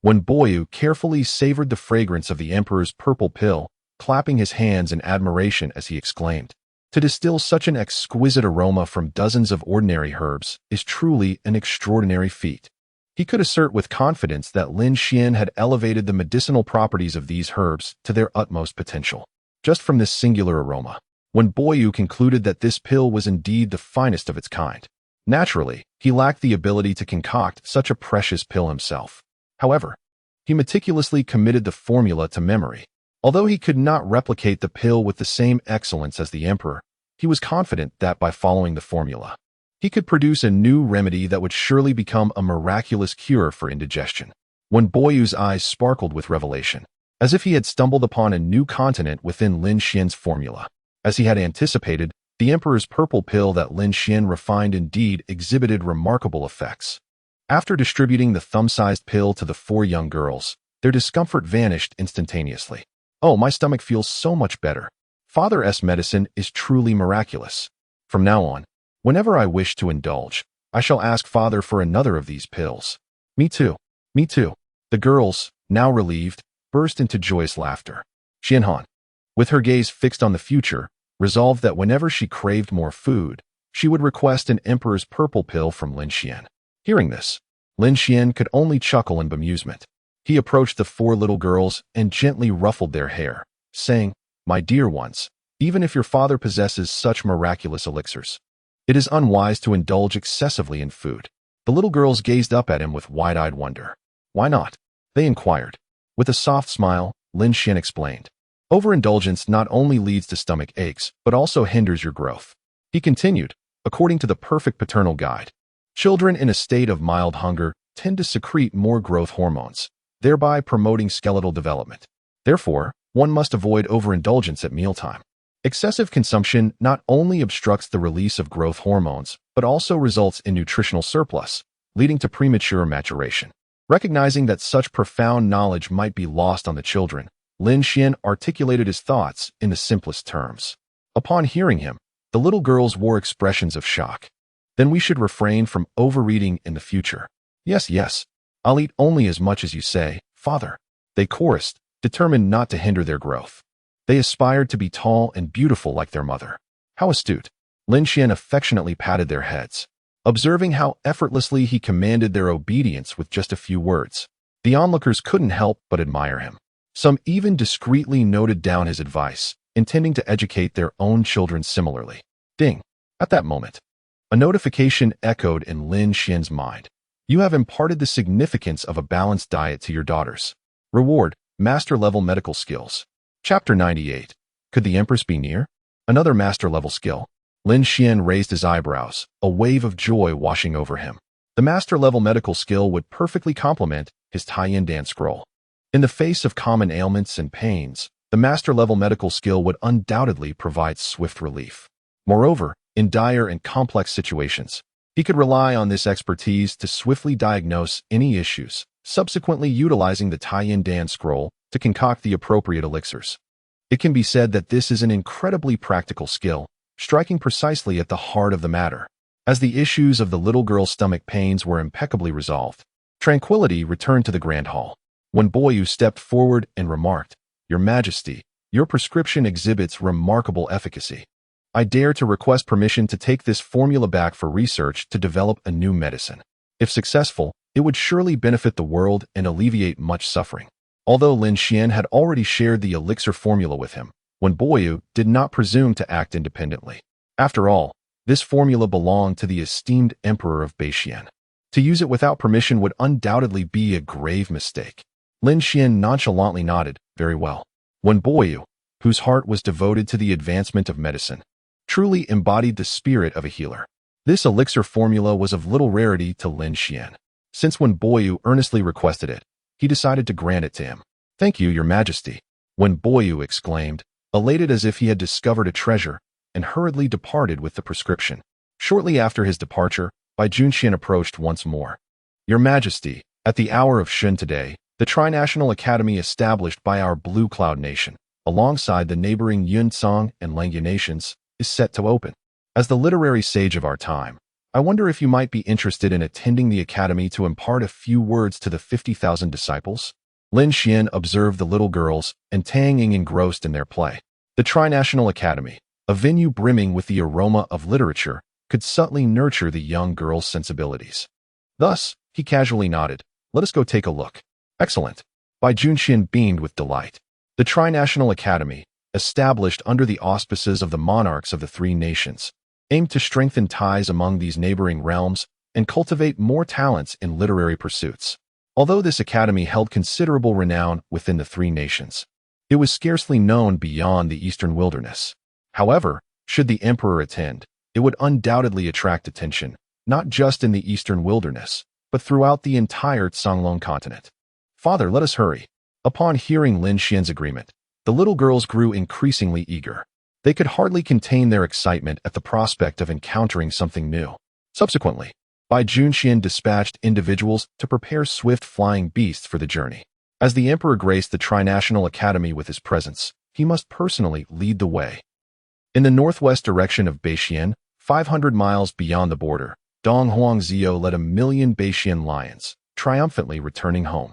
Wen Boyu carefully savored the fragrance of the Emperor's purple pill, clapping his hands in admiration as he exclaimed, "To distill such an exquisite aroma from dozens of ordinary herbs is truly an extraordinary feat." He could assert with confidence that Lin Xian had elevated the medicinal properties of these herbs to their utmost potential. Just from this singular aroma, Wen Boyu concluded that this pill was indeed the finest of its kind. Naturally, he lacked the ability to concoct such a precious pill himself. However, he meticulously committed the formula to memory. Although he could not replicate the pill with the same excellence as the Emperor, he was confident that by following the formula, he could produce a new remedy that would surely become a miraculous cure for indigestion. Wen Boyu's eyes sparkled with revelation, as if he had stumbled upon a new continent within Lin Xian's formula. As he had anticipated, the Emperor's purple pill that Lin Xian refined indeed exhibited remarkable effects. After distributing the thumb-sized pill to the four young girls, their discomfort vanished instantaneously. "Oh, my stomach feels so much better. Father's medicine is truly miraculous. From now on, whenever I wish to indulge, I shall ask Father for another of these pills." "Me too. Me too." The girls, now relieved, burst into joyous laughter. Xianhan, with her gaze fixed on the future, resolved that whenever she craved more food, she would request an emperor's purple pill from Lin Xian. Hearing this, Lin Xian could only chuckle in bemusement. He approached the four little girls and gently ruffled their hair, saying, "My dear ones, even if your father possesses such miraculous elixirs, it is unwise to indulge excessively in food." The little girls gazed up at him with wide-eyed wonder. "Why not?" they inquired. With a soft smile, Lin Xian explained, "Overindulgence not only leads to stomach aches, but also hinders your growth." He continued, "According to the perfect paternal guide, children in a state of mild hunger tend to secrete more growth hormones, thereby promoting skeletal development. Therefore, one must avoid overindulgence at mealtime. Excessive consumption not only obstructs the release of growth hormones, but also results in nutritional surplus, leading to premature maturation." Recognizing that such profound knowledge might be lost on the children, Lin Xian articulated his thoughts in the simplest terms. Upon hearing him, the little girls wore expressions of shock. "Then we should refrain from overeating in the future." Yes, I'll eat only as much as you say, father," they chorused, determined not to hinder their growth. They aspired to be tall and beautiful like their mother. How astute! Lin Xian affectionately patted their heads, observing how effortlessly he commanded their obedience with just a few words. The onlookers couldn't help but admire him. Some even discreetly noted down his advice, intending to educate their own children similarly. Ding! At that moment, a notification echoed in Lin Xian's mind. "You have imparted the significance of a balanced diet to your daughters. Reward, master-level medical skills." Chapter 98. Could the Empress be near? Another master-level skill. Lin Xian raised his eyebrows, a wave of joy washing over him. The master-level medical skill would perfectly complement his Taiyin dance scroll. In the face of common ailments and pains, the master-level medical skill would undoubtedly provide swift relief. Moreover, in dire and complex situations, he could rely on this expertise to swiftly diagnose any issues, subsequently utilizing the Taiyin Dan scroll to concoct the appropriate elixirs. It can be said that this is an incredibly practical skill, striking precisely at the heart of the matter. As the issues of the little girl's stomach pains were impeccably resolved, tranquility returned to the grand hall. When Boyu stepped forward and remarked, "Your Majesty, your prescription exhibits remarkable efficacy. I dare to request permission to take this formula back for research to develop a new medicine. If successful, it would surely benefit the world and alleviate much suffering." Although Lin Xian had already shared the elixir formula with him, when Boyu did not presume to act independently. After all, this formula belonged to the esteemed Emperor of Beixian. To use it without permission would undoubtedly be a grave mistake. Lin Xian nonchalantly nodded, "Very well." When Boyu, whose heart was devoted to the advancement of medicine, truly embodied the spirit of a healer, this elixir formula was of little rarity to Lin Xian. Since when Boyu earnestly requested it, he decided to grant it to him. "Thank you, Your Majesty," when Boyu exclaimed, elated as if he had discovered a treasure, and hurriedly departed with the prescription. Shortly after his departure, Bai Junxian approached once more. "Your Majesty, at the hour of Shun today, the Trinational Academy established by our Blue Cloud Nation, alongside the neighboring Yunsong and Langya nations, is set to open. As the literary sage of our time, I wonder if you might be interested in attending the academy to impart a few words to the 50,000 disciples?" Lin Xian observed the little girls, and Tanging engrossed in their play. The Trinational Academy, a venue brimming with the aroma of literature, could subtly nurture the young girl's sensibilities. Thus, he casually nodded, "Let us go take a look." "Excellent." Bai Junxian beamed with delight. The Trinational Academy, established under the auspices of the monarchs of the three nations, aimed to strengthen ties among these neighboring realms and cultivate more talents in literary pursuits. Although this academy held considerable renown within the three nations, it was scarcely known beyond the eastern wilderness. However, should the emperor attend, it would undoubtedly attract attention, not just in the eastern wilderness, but throughout the entire Songlong continent. "Father, let us hurry." Upon hearing Lin Xian's agreement, the little girls grew increasingly eager. They could hardly contain their excitement at the prospect of encountering something new. Subsequently, Bai Junxian dispatched individuals to prepare swift flying beasts for the journey. As the emperor graced the Trinational Academy with his presence, he must personally lead the way. In the northwest direction of Beixian, 500 miles beyond the border, Dong Huangzhou led 1,000,000 Beixian lions, triumphantly returning home.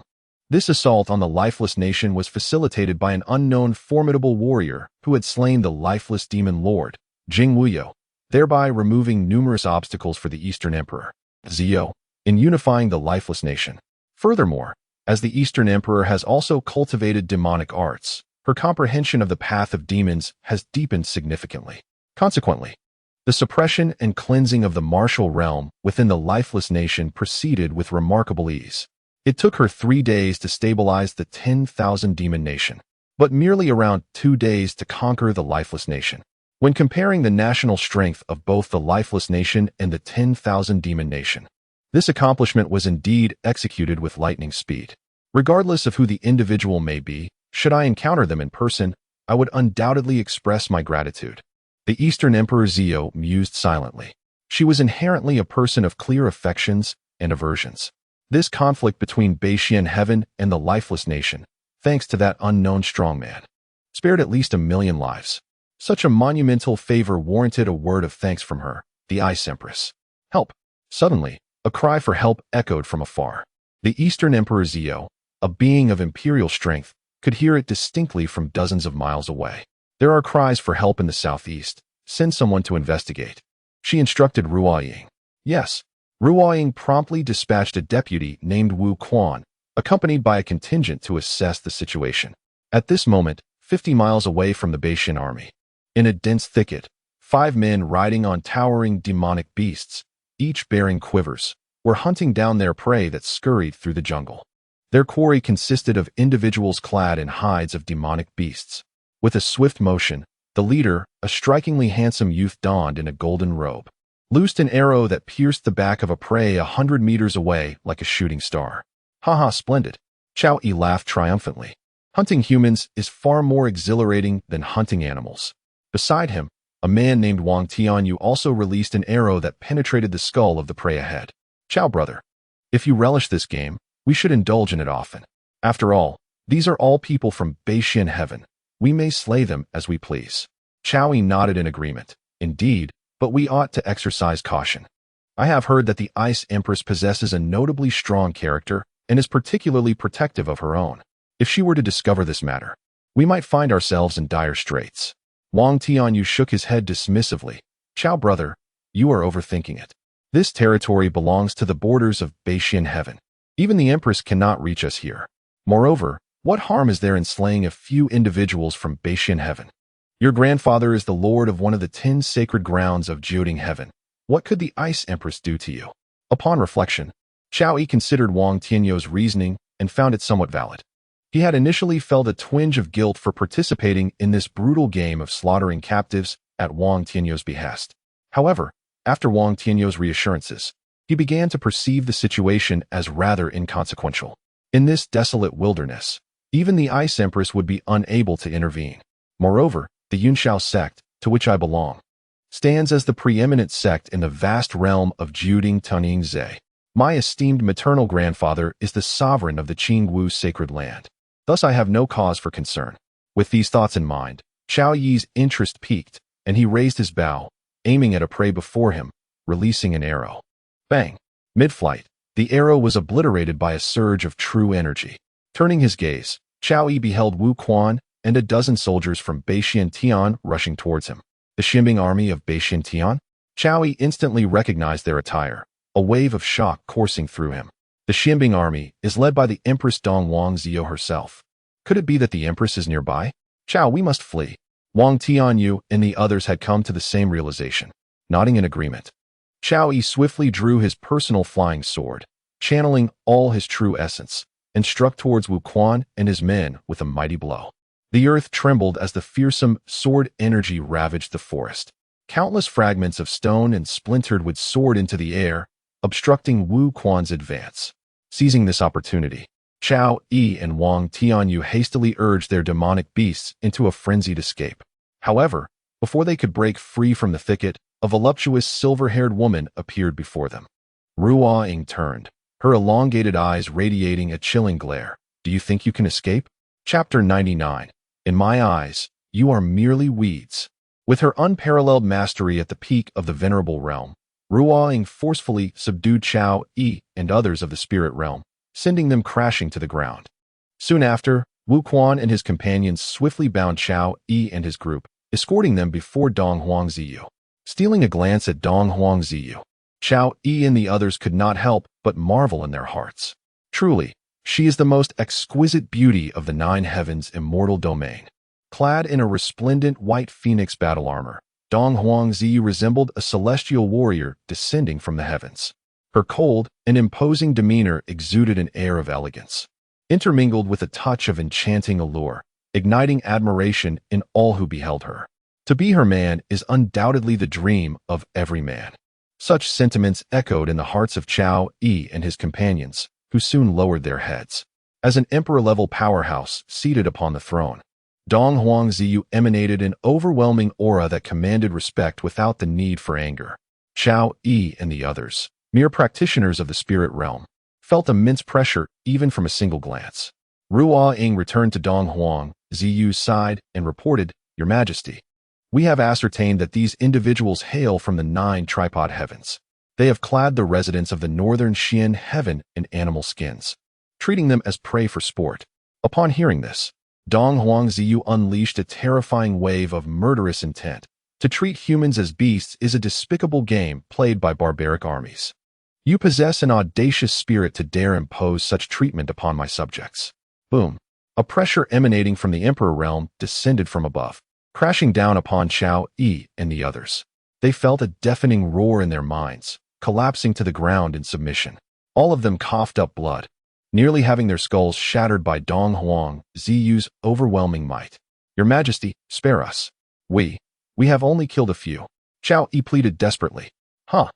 This assault on the lifeless nation was facilitated by an unknown formidable warrior who had slain the lifeless demon lord, Jing Wuyo, thereby removing numerous obstacles for the Eastern Emperor, Zio, in unifying the lifeless nation. Furthermore, as the Eastern Emperor has also cultivated demonic arts, her comprehension of the path of demons has deepened significantly. Consequently, the suppression and cleansing of the martial realm within the lifeless nation proceeded with remarkable ease. It took her 3 days to stabilize the 10,000 demon nation, but merely around 2 days to conquer the lifeless nation. When comparing the national strength of both the lifeless nation and the 10,000 demon nation, this accomplishment was indeed executed with lightning speed. Regardless of who the individual may be, should I encounter them in person, I would undoubtedly express my gratitude. The Eastern Emperor Zio mused silently. She was inherently a person of clear affections and aversions. This conflict between Baishian heaven and the lifeless nation, thanks to that unknown strongman, spared at least 1,000,000 lives. Such a monumental favor warranted a word of thanks from her, the Ice Empress. Help! Suddenly, a cry for help echoed from afar. The Eastern Emperor Zio, a being of imperial strength, could hear it distinctly from dozens of miles away. There are cries for help in the southeast. Send someone to investigate. She instructed Ruoying. Yes, Ruoying promptly dispatched a deputy named Wu Quan, accompanied by a contingent to assess the situation. At this moment, 50 miles away from the Baishan army, in a dense thicket, 5 men riding on towering demonic beasts, each bearing quivers, were hunting down their prey that scurried through the jungle. Their quarry consisted of individuals clad in hides of demonic beasts. With a swift motion, the leader, a strikingly handsome youth donned in a golden robe, loosed an arrow that pierced the back of a prey 100 meters away like a shooting star. Haha, splendid. Chao Yi laughed triumphantly. Hunting humans is far more exhilarating than hunting animals. Beside him, a man named Wang Tianyu also released an arrow that penetrated the skull of the prey ahead. Chao, brother. If you relish this game, we should indulge in it often. After all, these are all people from Baishan heaven. We may slay them as we please. Chao Yi nodded in agreement. Indeed, but we ought to exercise caution. I have heard that the Ice Empress possesses a notably strong character and is particularly protective of her own. If she were to discover this matter, we might find ourselves in dire straits. Wang Tianyu shook his head dismissively. Chao, brother, you are overthinking it. This territory belongs to the borders of Baishan heaven. Even the Empress cannot reach us here. Moreover, what harm is there in slaying a few individuals from Baishan heaven? Your grandfather is the lord of one of the 10 sacred grounds of Jiuding heaven. What could the Ice Empress do to you? Upon reflection, Chao Yi considered Wang Tianyu's reasoning and found it somewhat valid. He had initially felt a twinge of guilt for participating in this brutal game of slaughtering captives at Wang Tianyu's behest. However, after Wang Tianyu's reassurances, he began to perceive the situation as rather inconsequential. In this desolate wilderness, even the Ice Empress would be unable to intervene. Moreover, the Yunshao sect, to which I belong, stands as the preeminent sect in the vast realm of Jiuding Tuningze. My esteemed maternal grandfather is the sovereign of the Qingwu sacred land. Thus I have no cause for concern. With these thoughts in mind, Chao Yi's interest peaked, and he raised his bow, aiming at a prey before him, releasing an arrow. Bang! Mid-flight, the arrow was obliterated by a surge of true energy. Turning his gaze, Chao Yi beheld Wu Quan and a dozen soldiers from Baishan Tian rushing towards him. The Xianbing army of Baishan Tian? Chao Yi instantly recognized their attire, a wave of shock coursing through him. The Xianbing army is led by the Empress Dong Wang Zio herself. Could it be that the Empress is nearby? Chao, we must flee. Wang Tianyu and the others had come to the same realization, nodding in agreement. Chao Yi swiftly drew his personal flying sword, channeling all his true essence, and struck towards Wu Quan and his men with a mighty blow. The earth trembled as the fearsome sword energy ravaged the forest. Countless fragments of stone and splintered wood soared into the air, obstructing Wu Quan's advance. Seizing this opportunity, Chao Yi and Wang Tianyu hastily urged their demonic beasts into a frenzied escape. However, before they could break free from the thicket, a voluptuous silver-haired woman appeared before them. Ruoying turned, her elongated eyes radiating a chilling glare. Do you think you can escape? Chapter 99. In my eyes, you are merely weeds. With her unparalleled mastery at the peak of the venerable realm, Ruoying forcefully subdued Chao Yi and others of the spirit realm, sending them crashing to the ground. Soon after, Wu Quan and his companions swiftly bound Chao Yi and his group, escorting them before Dong Huang Ziyu. stealing a glance at Dong Huangziyu. Qiao Yi and the others could not help but marvel in their hearts. Truly, she is the most exquisite beauty of the 9 heavens' immortal domain. Clad in a resplendent white phoenix battle armor, Dong Huangziyu resembled a celestial warrior descending from the heavens. Her cold and imposing demeanor exuded an air of elegance, intermingled with a touch of enchanting allure, igniting admiration in all who beheld her. To be her man is undoubtedly the dream of every man. Such sentiments echoed in the hearts of Qiao Yi and his companions, who soon lowered their heads. As an emperor-level powerhouse seated upon the throne, Dong Huangziyu emanated an overwhelming aura that commanded respect without the need for anger. Qiao Yi and the others, mere practitioners of the spirit realm, felt immense pressure even from a single glance. Ruo Ying returned to Dong Huangziyu's side and reported, "Your Majesty, we have ascertained that these individuals hail from the 9 tripod heavens. They have clad the residents of the northern Xian heaven in animal skins, treating them as prey for sport." Upon hearing this, Dong Huangziyu unleashed a terrifying wave of murderous intent. To treat humans as beasts is a despicable game played by barbaric armies. You possess an audacious spirit to dare impose such treatment upon my subjects. Boom. A pressure emanating from the Emperor realm descended from above, crashing down upon Qiao Yi and the others. They felt a deafening roar in their minds, collapsing to the ground in submission. All of them coughed up blood, nearly having their skulls shattered by Dong Huangziyu's overwhelming might. "Your Majesty, spare us. We have only killed a few." Qiao Yi pleaded desperately. "Huh?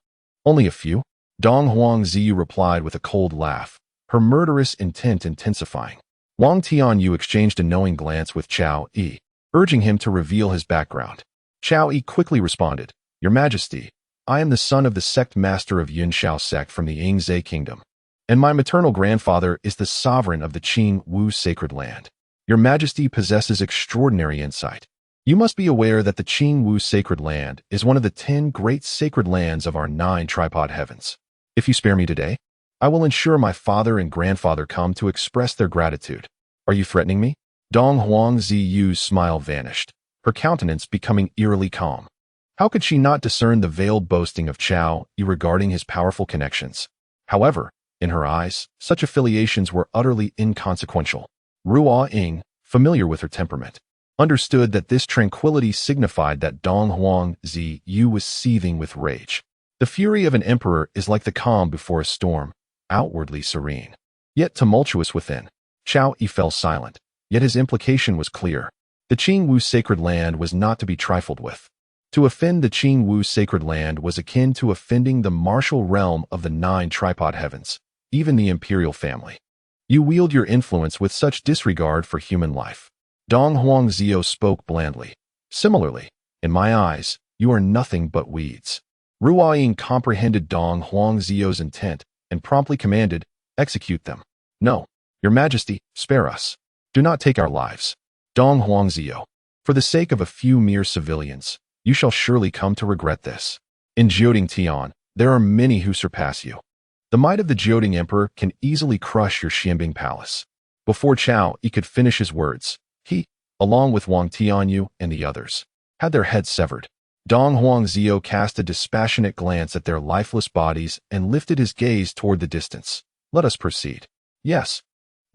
Only a few?" Dong Huangziyu replied with a cold laugh, her murderous intent intensifying. Wang Tianyu exchanged a knowing glance with Qiao Yi, urging him to reveal his background. Qiao Yi quickly responded, "Your Majesty, I am the son of the sect master of Yunxiao sect from the Yingzhe kingdom, and my maternal grandfather is the sovereign of the Qing Wu sacred land. Your Majesty possesses extraordinary insight. You must be aware that the Qing Wu sacred land is one of the 10 great sacred lands of our 9 tripod heavens. If you spare me today, I will ensure my father and grandfather come to express their gratitude. Are you threatening me?" Dong Huangziyu's smile vanished, her countenance becoming eerily calm. How could she not discern the veiled boasting of Qiao Yi regarding his powerful connections? However, in her eyes, such affiliations were utterly inconsequential. Ruo Ying, familiar with her temperament, understood that this tranquility signified that Dong Huangziyu was seething with rage. The fury of an emperor is like the calm before a storm, outwardly serene, yet tumultuous within. Qiao Yi fell silent, yet his implication was clear. The Qing Wu sacred land was not to be trifled with. To offend the Qing Wu sacred land was akin to offending the martial realm of the 9 tripod heavens, even the imperial family. You wield your influence with such disregard for human life. Dong Huangziyu spoke blandly. Similarly, in my eyes, you are nothing but weeds. Ruo Ying comprehended Dong Huangziyu's intent and promptly commanded, "Execute them." "No, Your Majesty, spare us. Do not take our lives." Dong Huangziyu, for the sake of a few mere civilians, you shall surely come to regret this. In Jioding Tian, there are many who surpass you. The might of the Jioding Emperor can easily crush your Xianbing palace. Before Qiao Yi could finish his words, he, along with Wang Tianyu and the others, had their heads severed. Dong Huangziyu cast a dispassionate glance at their lifeless bodies and lifted his gaze toward the distance. "Let us proceed." "Yes."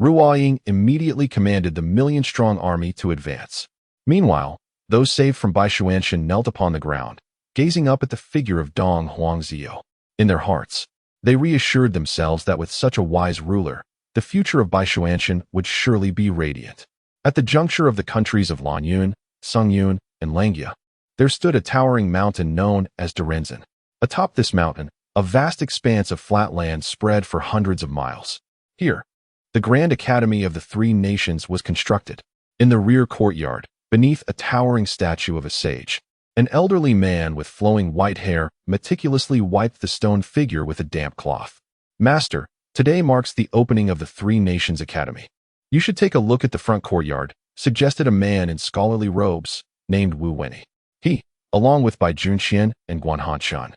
Ruo Ying immediately commanded the million-strong army to advance. Meanwhile, those saved from Baishuanshan knelt upon the ground, gazing up at the figure of Dong Huangziyu. In their hearts, they reassured themselves that with such a wise ruler, the future of Baishuanshan would surely be radiant. At the juncture of the countries of Lanyun, Sungyun, and Langya, there stood a towering mountain known as Derenzin. Atop this mountain, a vast expanse of flat land spread for hundreds of miles. Here, the Grand Academy of the 3 nations was constructed. In the rear courtyard, beneath a towering statue of a sage, an elderly man with flowing white hair meticulously wiped the stone figure with a damp cloth. "Master, today marks the opening of the 3 Nations Academy. You should take a look at the front courtyard," suggested a man in scholarly robes named Wu Wenyi. He, along with Bai Junxian and Guan Hanshan,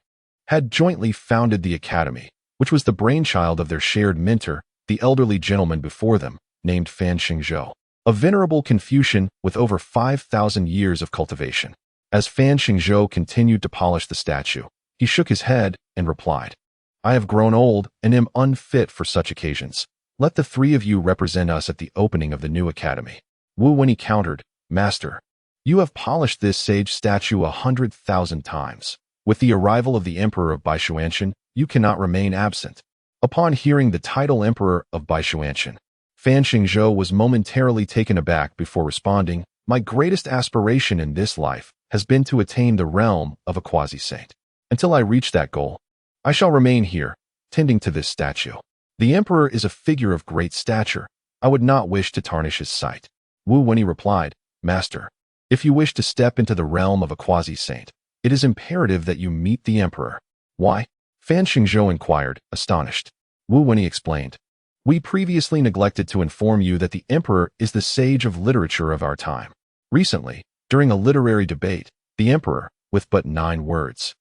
had jointly founded the academy, which was the brainchild of their shared mentor, the elderly gentleman before them, named Fan Xingzhou, a venerable Confucian with over 5,000 years of cultivation. As Fan Xingzhou continued to polish the statue, he shook his head and replied, I have grown old and am unfit for such occasions. Let the three of you represent us at the opening of the new academy. Wu Wenyi countered, Master, you have polished this sage statue 100,000 times. With the arrival of the Emperor of Baishuanshan, you cannot remain absent. Upon hearing the title Emperor of Baishuanshan, Fan Xingzhou was momentarily taken aback before responding, My greatest aspiration in this life has been to attain the realm of a quasi-saint. Until I reach that goal, I shall remain here, tending to this statue. The Emperor is a figure of great stature. I would not wish to tarnish his sight. Wu Wenyi replied, Master, if you wish to step into the realm of a quasi-saint, it is imperative that you meet the Emperor. Why? Fan Xingzhou inquired, astonished. Wu Wenyi explained, We previously neglected to inform you that the Emperor is the sage of literature of our time. Recently, during a literary debate, the Emperor, with but 9 words,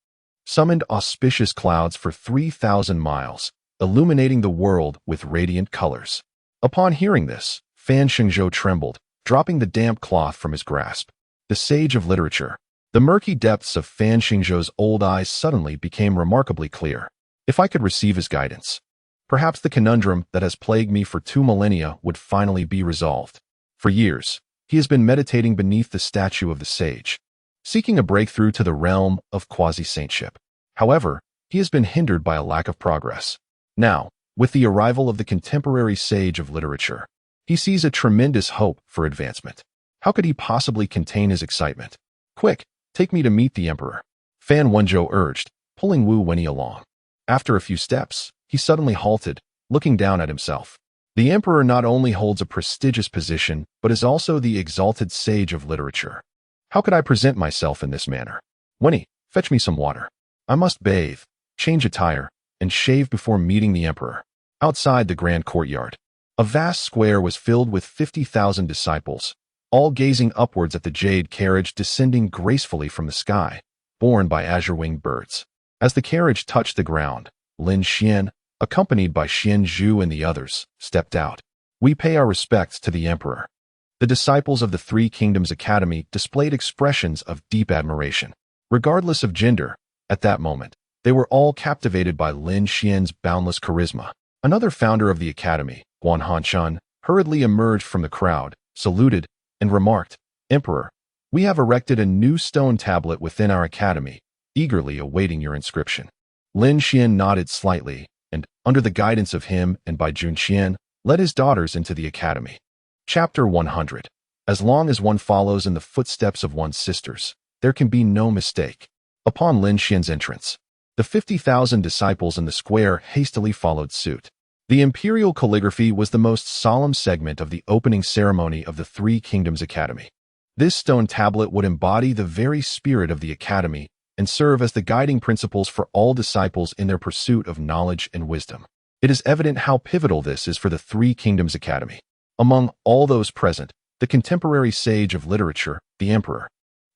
summoned auspicious clouds for 3,000 miles, illuminating the world with radiant colors. Upon hearing this, Fan Xingzhou trembled, dropping the damp cloth from his grasp. The sage of literature. The murky depths of Fan Xingzhou's old eyes suddenly became remarkably clear. If I could receive his guidance, perhaps the conundrum that has plagued me for 2 millennia would finally be resolved. For years, he has been meditating beneath the statue of the sage, seeking a breakthrough to the realm of quasi-saintship. However, he has been hindered by a lack of progress. Now, with the arrival of the contemporary sage of literature, he sees a tremendous hope for advancement. How could he possibly contain his excitement? Quick, take me to meet the Emperor, Fan Wenzhou urged, pulling Wu Wenyi along. After a few steps, he suddenly halted, looking down at himself. The Emperor not only holds a prestigious position, but is also the exalted sage of literature. How could I present myself in this manner? Wenyi, fetch me some water. I must bathe, change attire, and shave before meeting the Emperor. Outside the grand courtyard, a vast square was filled with 50,000 disciples, all gazing upwards at the jade carriage descending gracefully from the sky, borne by azure-winged birds. As the carriage touched the ground, Lin Xian, accompanied by Xian Zhu and the others, stepped out. We pay our respects to the Emperor. The disciples of the Three Kingdoms Academy displayed expressions of deep admiration. Regardless of gender, at that moment, they were all captivated by Lin Xian's boundless charisma. Another founder of the academy, Guan Hanshan, hurriedly emerged from the crowd, saluted, and remarked, Emperor, we have erected a new stone tablet within our academy, eagerly awaiting your inscription. Lin Xian nodded slightly, and, under the guidance of him and by Jun Qian, led his daughters into the academy. Chapter 100. As long as one follows in the footsteps of one's sisters, there can be no mistake. Upon Lin Xian's entrance, the 50,000 disciples in the square hastily followed suit. The imperial calligraphy was the most solemn segment of the opening ceremony of the Three Kingdoms Academy. This stone tablet would embody the very spirit of the academy and serve as the guiding principles for all disciples in their pursuit of knowledge and wisdom. It is evident how pivotal this is for the Three Kingdoms Academy. Among all those present, the contemporary sage of literature, the Emperor,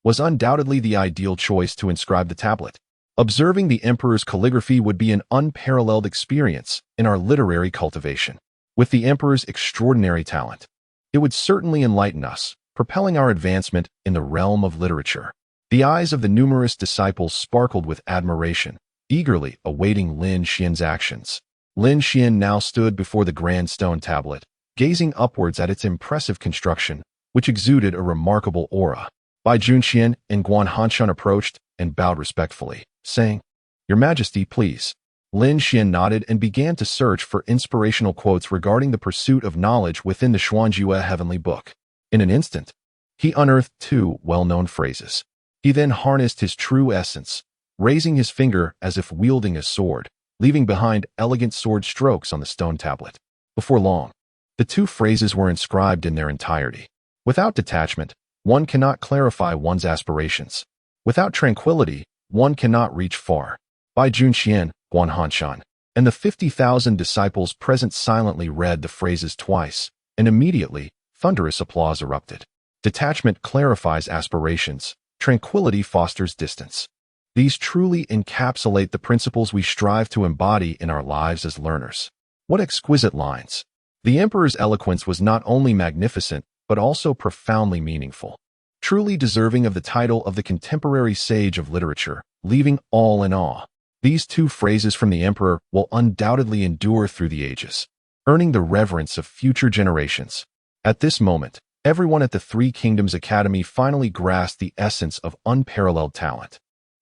was undoubtedly the ideal choice to inscribe the tablet. Observing the Emperor's calligraphy would be an unparalleled experience in our literary cultivation. With the Emperor's extraordinary talent, it would certainly enlighten us, propelling our advancement in the realm of literature. The eyes of the numerous disciples sparkled with admiration, eagerly awaiting Lin Xian's actions. Lin Xian now stood before the grand stone tablet, gazing upwards at its impressive construction, which exuded a remarkable aura. Bai Junqian and Guan Hanshan approached and bowed respectfully, saying, Your Majesty, please. Lin Xian nodded and began to search for inspirational quotes regarding the pursuit of knowledge within the Xuanjue heavenly book. In an instant, he unearthed 2 well-known phrases. He then harnessed his true essence, raising his finger as if wielding a sword, leaving behind elegant sword strokes on the stone tablet. Before long, the 2 phrases were inscribed in their entirety. Without detachment, one cannot clarify one's aspirations. Without tranquility, one cannot reach far. Bai Junqian, Guan Hanshan, and the 50,000 disciples present silently read the phrases twice, and immediately, thunderous applause erupted. Detachment clarifies aspirations. Tranquility fosters distance. These truly encapsulate the principles we strive to embody in our lives as learners. What exquisite lines! The Emperor's eloquence was not only magnificent, but also profoundly meaningful. truly deserving of the title of the contemporary sage of literature, leaving all in awe. These two phrases from the emperor will undoubtedly endure through the ages, earning the reverence of future generations. At this moment, everyone at the Three Kingdoms Academy finally grasped the essence of unparalleled talent.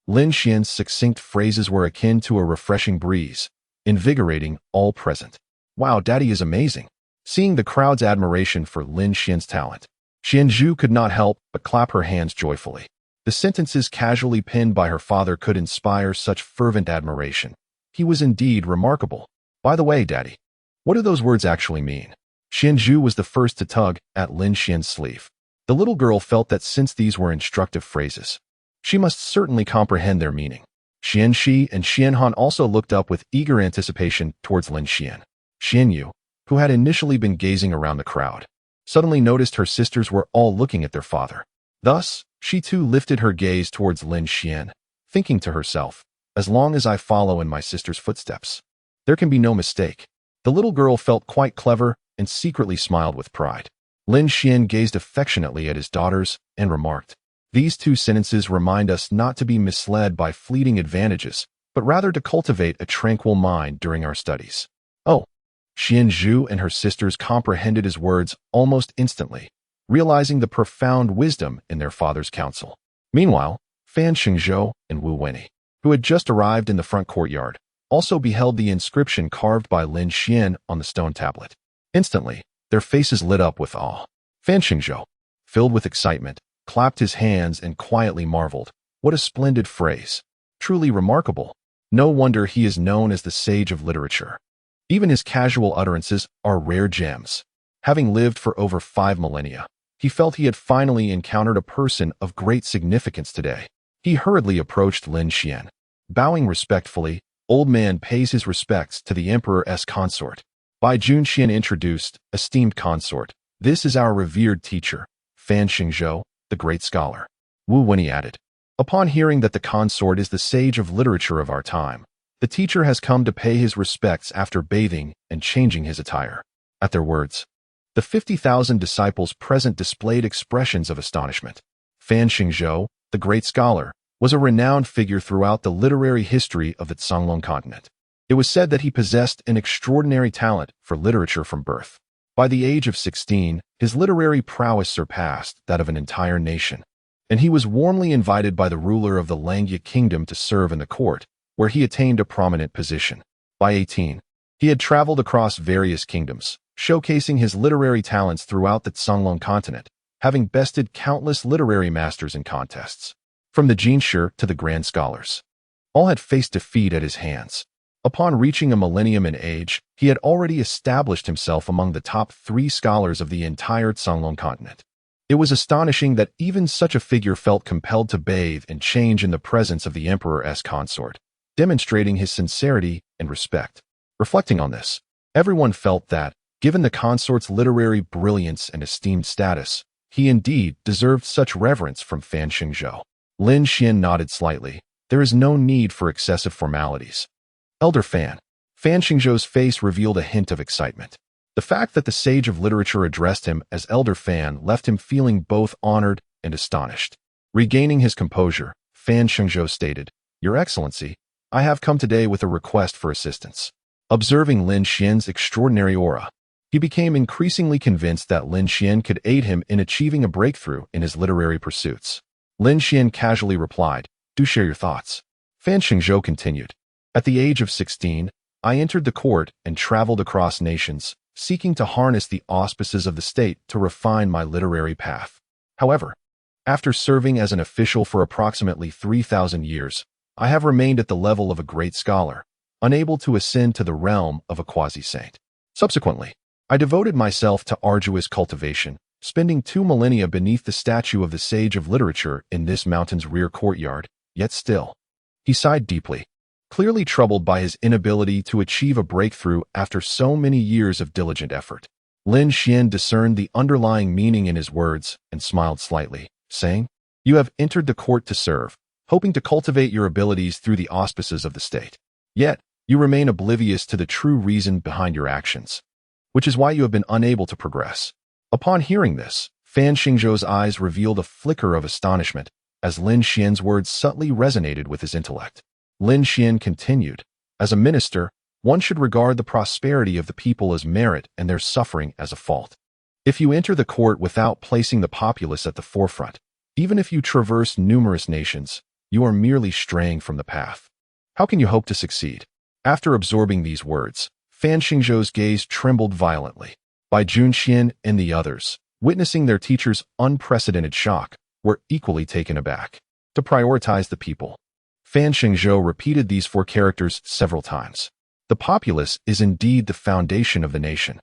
Lin Xian's succinct phrases were akin to a refreshing breeze, invigorating all present. Wow, Daddy is amazing. Seeing the crowd's admiration for Lin Xian's talent, Xianzhu could not help but clap her hands joyfully. The sentences casually penned by her father could inspire such fervent admiration. He was indeed remarkable. By the way, Daddy, what do those words actually mean? Xianzhu was the first to tug at Lin Xian's sleeve. The little girl felt that since these were instructive phrases, she must certainly comprehend their meaning. Xianxi and Xianhan also looked up with eager anticipation towards Lin Xian. Xianyu, who had initially been gazing around the crowd, suddenly noticed her sisters were all looking at their father. Thus, she too lifted her gaze towards Lin Xian, thinking to herself, as long as I follow in my sister's footsteps, there can be no mistake. The little girl felt quite clever and secretly smiled with pride. Lin Xian gazed affectionately at his daughters and remarked, "These two sentences remind us not to be misled by fleeting advantages, but rather to cultivate a tranquil mind during our studies." Oh, Xianzhu and her sisters comprehended his words almost instantly, realizing the profound wisdom in their father's counsel. Meanwhile, Fan Xingzhou and Wu Wenyi, who had just arrived in the front courtyard, also beheld the inscription carved by Lin Xian on the stone tablet. Instantly, their faces lit up with awe. Fan Xingzhou, filled with excitement, clapped his hands and quietly marveled. What a splendid phrase. Truly remarkable. No wonder he is known as the sage of literature. Even his casual utterances are rare gems. Having lived for over 5 millennia, he felt he had finally encountered a person of great significance today. He hurriedly approached Lin Xian. Bowing respectfully, old man pays his respects to the emperor's consort. Bai Jun Xian introduced, esteemed consort, this is our revered teacher, Fan Xingzhou, the great scholar. Wu Wenyi added. Upon hearing that the consort is the sage of literature of our time, the teacher has come to pay his respects after bathing and changing his attire. At their words, the 50,000 disciples present displayed expressions of astonishment. Fan Xingzhou, the great scholar, was a renowned figure throughout the literary history of the Canglong continent. It was said that he possessed an extraordinary talent for literature from birth. By the age of 16, his literary prowess surpassed that of an entire nation, and he was warmly invited by the ruler of the Langya kingdom to serve in the court, where he attained a prominent position. By 18, he had traveled across various kingdoms, showcasing his literary talents throughout the Canglong continent, having bested countless literary masters in contests. From the Jinshi to the grand scholars, all had faced defeat at his hands. Upon reaching a millennium in age, he had already established himself among the top 3 scholars of the entire Canglong continent. It was astonishing that even such a figure felt compelled to bathe and change in the presence of the emperor's consort, demonstrating his sincerity and respect. Reflecting on this, everyone felt that, given the consort's literary brilliance and esteemed status, he indeed deserved such reverence from Fan Xingzhou. Lin Xian nodded slightly. There is no need for excessive formalities. Elder Fan. Fan Xingzhou's face revealed a hint of excitement. The fact that the sage of literature addressed him as Elder Fan left him feeling both honored and astonished. Regaining his composure, Fan Xingzhou stated, Your Excellency, I have come today with a request for assistance. Observing Lin Xian's extraordinary aura, he became increasingly convinced that Lin Xian could aid him in achieving a breakthrough in his literary pursuits. Lin Xian casually replied, Do share your thoughts. Fan Xingzhou continued, At the age of 16, I entered the court and traveled across nations, seeking to harness the auspices of the state to refine my literary path. However, after serving as an official for approximately 3,000 years, I have remained at the level of a great scholar, unable to ascend to the realm of a quasi-saint. Subsequently, I devoted myself to arduous cultivation, spending 2 millennia beneath the statue of the sage of literature in this mountain's rear courtyard, yet still. He sighed deeply, clearly troubled by his inability to achieve a breakthrough after so many years of diligent effort. Lin Xian discerned the underlying meaning in his words and smiled slightly, saying, You have entered the court to serve, hoping to cultivate your abilities through the auspices of the state. Yet, you remain oblivious to the true reason behind your actions, which is why you have been unable to progress. Upon hearing this, Fan Xingzhou's eyes revealed a flicker of astonishment as Lin Xian's words subtly resonated with his intellect. Lin Xian continued, "As a minister, one should regard the prosperity of the people as merit and their suffering as a fault. If you enter the court without placing the populace at the forefront, even if you traverse numerous nations, you are merely straying from the path. How can you hope to succeed?" After absorbing these words, Fan Xingzhou's gaze trembled violently. Bai Junxian and the others, witnessing their teacher's unprecedented shock, were equally taken aback. To prioritize the people. Fan Xingzhou repeated these four characters several times. The populace is indeed the foundation of the nation.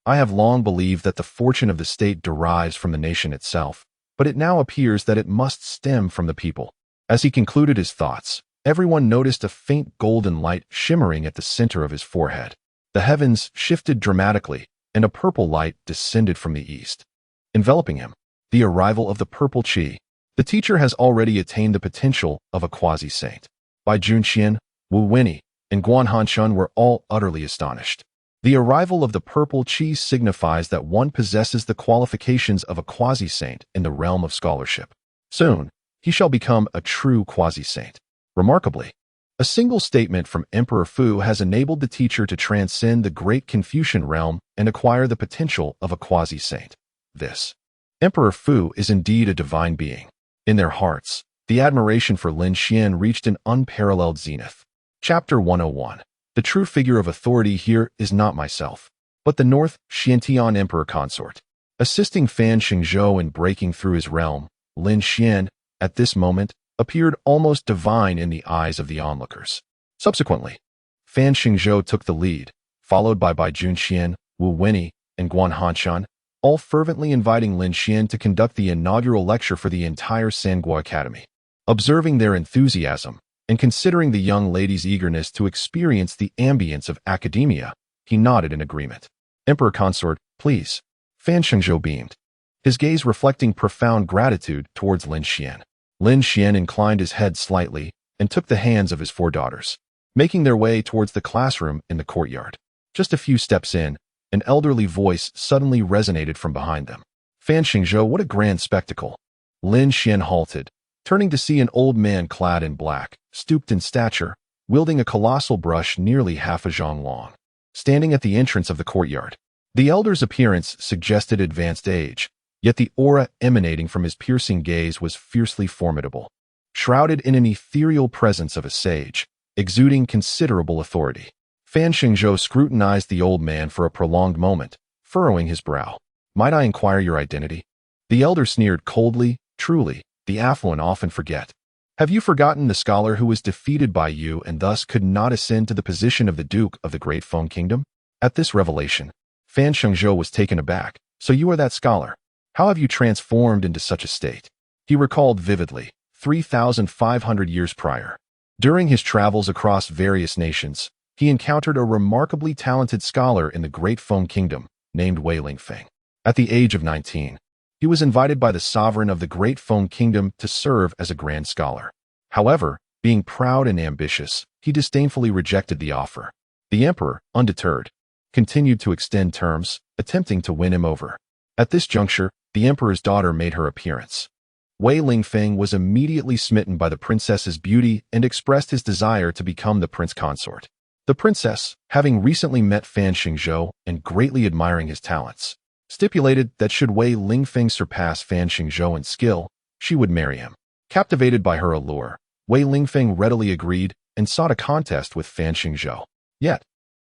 I have long believed that the fortune of the state derives from the nation itself, but it now appears that it must stem from the people. As he concluded his thoughts, everyone noticed a faint golden light shimmering at the center of his forehead. The heavens shifted dramatically, and a purple light descended from the east, enveloping him. The arrival of the purple qi. The teacher has already attained the potential of a quasi-saint. Bai Junxian, Wu Winnie, and Guan Hanshun were all utterly astonished. The arrival of the purple qi signifies that one possesses the qualifications of a quasi-saint in the realm of scholarship. Soon, he shall become a true quasi-saint. Remarkably, a single statement from Emperor Fu has enabled the teacher to transcend the great Confucian realm and acquire the potential of a quasi-saint. This Emperor Fu is indeed a divine being. In their hearts, the admiration for Lin Xian reached an unparalleled zenith. Chapter 101. The true figure of authority here is not myself, but the North Xiantian Emperor Consort. Assisting Fan Xingzhou in breaking through his realm, Lin Xian, at this moment, appeared almost divine in the eyes of the onlookers. Subsequently, Fan Xingzhou took the lead, followed by Bai Junxian, Wu Winnie, and Guan Hanshun, all fervently inviting Lin Xian to conduct the inaugural lecture for the entire Sangua Academy. Observing their enthusiasm, and considering the young lady's eagerness to experience the ambience of academia, he nodded in agreement. Emperor Consort, please. Fan Xingzhou beamed, his gaze reflecting profound gratitude towards Lin Xian. Lin Xian inclined his head slightly and took the hands of his four daughters, making their way towards the classroom in the courtyard. Just a few steps in, an elderly voice suddenly resonated from behind them. Fan Xingzhou, what a grand spectacle. Lin Xian halted, turning to see an old man clad in black, stooped in stature, wielding a colossal brush nearly half a zhang long, standing at the entrance of the courtyard. The elder's appearance suggested advanced age, yet the aura emanating from his piercing gaze was fiercely formidable, shrouded in an ethereal presence of a sage, exuding considerable authority. Fan Xingzhou scrutinized the old man for a prolonged moment, furrowing his brow. Might I inquire your identity? The elder sneered coldly. Truly, the affluent often forget. Have you forgotten the scholar who was defeated by you and thus could not ascend to the position of the Duke of the Great Feng Kingdom? At this revelation, Fan Xingzhou was taken aback. So you are that scholar. How have you transformed into such a state? He recalled vividly, 3,500 years prior. During his travels across various nations, he encountered a remarkably talented scholar in the Great Feng Kingdom, named Wei Lingfeng. At the age of 19, he was invited by the sovereign of the Great Feng Kingdom to serve as a grand scholar. However, being proud and ambitious, he disdainfully rejected the offer. The emperor, undeterred, continued to extend terms, attempting to win him over. At this juncture, the emperor's daughter made her appearance. Wei Lingfeng was immediately smitten by the princess's beauty and expressed his desire to become the prince consort. The princess, having recently met Fan Xingzhou and greatly admiring his talents, stipulated that should Wei Lingfeng surpass Fan Xingzhou in skill, she would marry him. Captivated by her allure, Wei Lingfeng readily agreed and sought a contest with Fan Xingzhou. Yet,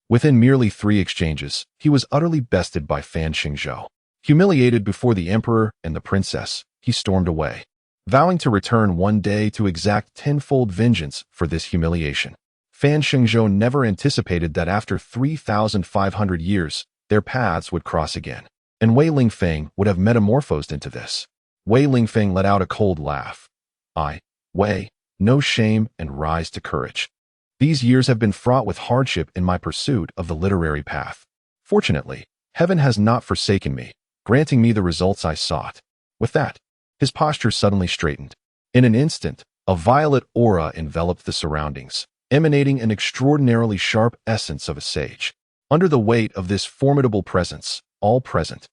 within merely 3 exchanges, he was utterly bested by Fan Xingzhou. Humiliated before the emperor and the princess, he stormed away, vowing to return one day to exact tenfold vengeance for this humiliation. Fan Xingzhou never anticipated that after 3,500 years, their paths would cross again, and Wei Lingfeng would have metamorphosed into this. Wei Lingfeng let out a cold laugh. Wei, no shame and rise to courage. These years have been fraught with hardship in my pursuit of the literary path. Fortunately, heaven has not forsaken me, granting me the results I sought. With that, his posture suddenly straightened. In an instant, a violet aura enveloped the surroundings, emanating an extraordinarily sharp essence of a sage. Under the weight of this formidable presence, all present,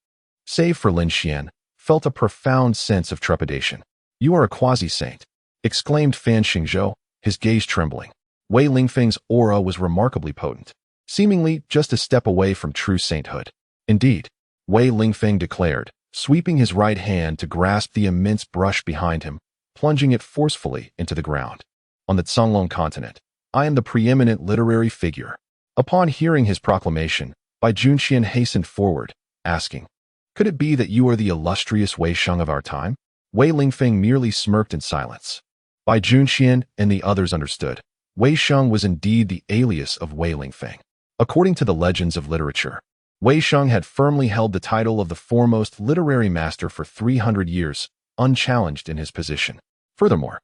save for Lin Xian, felt a profound sense of trepidation. "You are a quasi-saint," exclaimed Fan Xingzhou, his gaze trembling. Wei Lingfeng's aura was remarkably potent, seemingly just a step away from true sainthood. "Indeed," Wei Lingfeng declared, sweeping his right hand to grasp the immense brush behind him, plunging it forcefully into the ground. "On the Songlong continent, I am the preeminent literary figure." Upon hearing his proclamation, Bai Junxian hastened forward, asking, "Could it be that you are the illustrious Wei Sheng of our time?" Wei Lingfeng merely smirked in silence. Bai Junxian and the others understood. Wei Sheng was indeed the alias of Wei Lingfeng. According to the legends of literature, Wei Sheng had firmly held the title of the foremost literary master for 300 years, unchallenged in his position. Furthermore,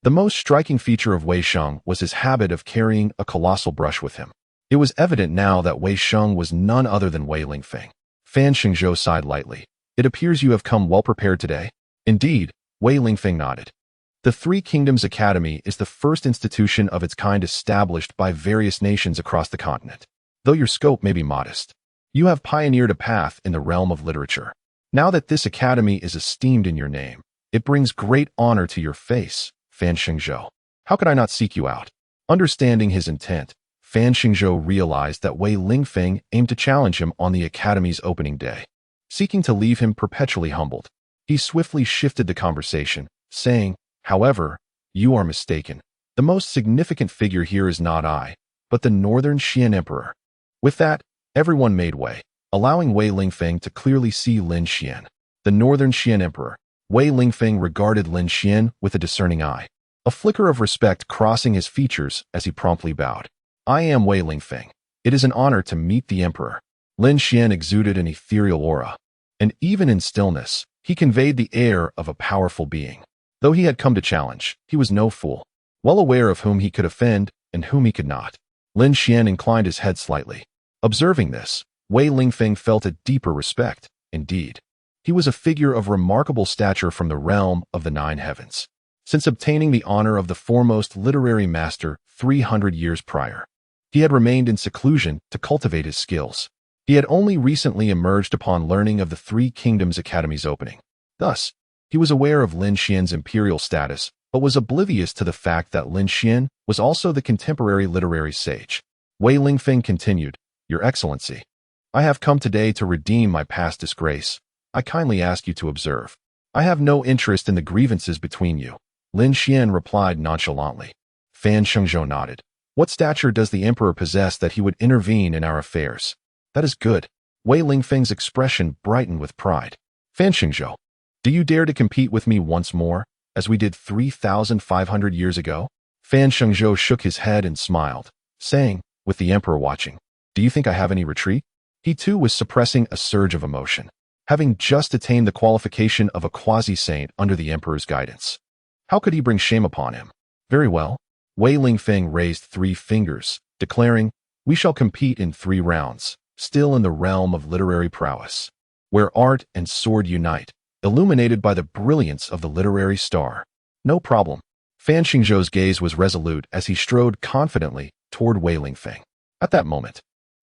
the most striking feature of Wei Sheng was his habit of carrying a colossal brush with him. It was evident now that Wei Sheng was none other than Wei Lingfeng. Fan Xingzhou sighed lightly. "It appears you have come well prepared today." "Indeed," Wei Lingfeng nodded. "The Three Kingdoms Academy is the first institution of its kind established by various nations across the continent. Though your scope may be modest, you have pioneered a path in the realm of literature. Now that this academy is esteemed in your name, it brings great honor to your face, Fan Xingzhou. How could I not seek you out?" Understanding his intent, Fan Xingzhou realized that Wei Lingfeng aimed to challenge him on the academy's opening day. Seeking to leave him perpetually humbled, he swiftly shifted the conversation, saying, "However, you are mistaken. The most significant figure here is not I, but the Northern Xian Emperor." With that, everyone made way, allowing Wei Lingfeng to clearly see Lin Xian. The Northern Xian Emperor. Wei Lingfeng regarded Lin Xian with a discerning eye, a flicker of respect crossing his features as he promptly bowed. "I am Wei Lingfeng. It is an honor to meet the Emperor." Lin Xian exuded an ethereal aura, and even in stillness, he conveyed the air of a powerful being. Though he had come to challenge, he was no fool, well aware of whom he could offend and whom he could not. Lin Xian inclined his head slightly. Observing this, Wei Lingfeng felt a deeper respect. Indeed, he was a figure of remarkable stature from the realm of the Nine Heavens. Since obtaining the honor of the foremost literary master 300 years prior, he had remained in seclusion to cultivate his skills. He had only recently emerged upon learning of the Three Kingdoms Academy's opening. Thus, he was aware of Lin Xian's imperial status, but was oblivious to the fact that Lin Xian was also the contemporary literary sage. Wei Lingfeng continued, "Your Excellency, I have come today to redeem my past disgrace. I kindly ask you to observe. I have no interest in the grievances between you." Lin Xian replied nonchalantly. Fan Xingzhou nodded. "What stature does the emperor possess that he would intervene in our affairs?" "That is good." Wei Lingfeng's expression brightened with pride. "Fan Xingzhou, do you dare to compete with me once more, as we did 3,500 years ago?" Fan Xingzhou shook his head and smiled, saying, with the emperor watching, "Do you think I have any retreat?" He too was suppressing a surge of emotion, having just attained the qualification of a quasi-saint under the emperor's guidance. How could he bring shame upon him? "Very well." Wei Lingfeng raised 3 fingers, declaring, "We shall compete in 3 rounds, still in the realm of literary prowess, where art and sword unite, illuminated by the brilliance of the literary star." "No problem." Fan Xingzhou's gaze was resolute as he strode confidently toward Wei Lingfeng. At that moment,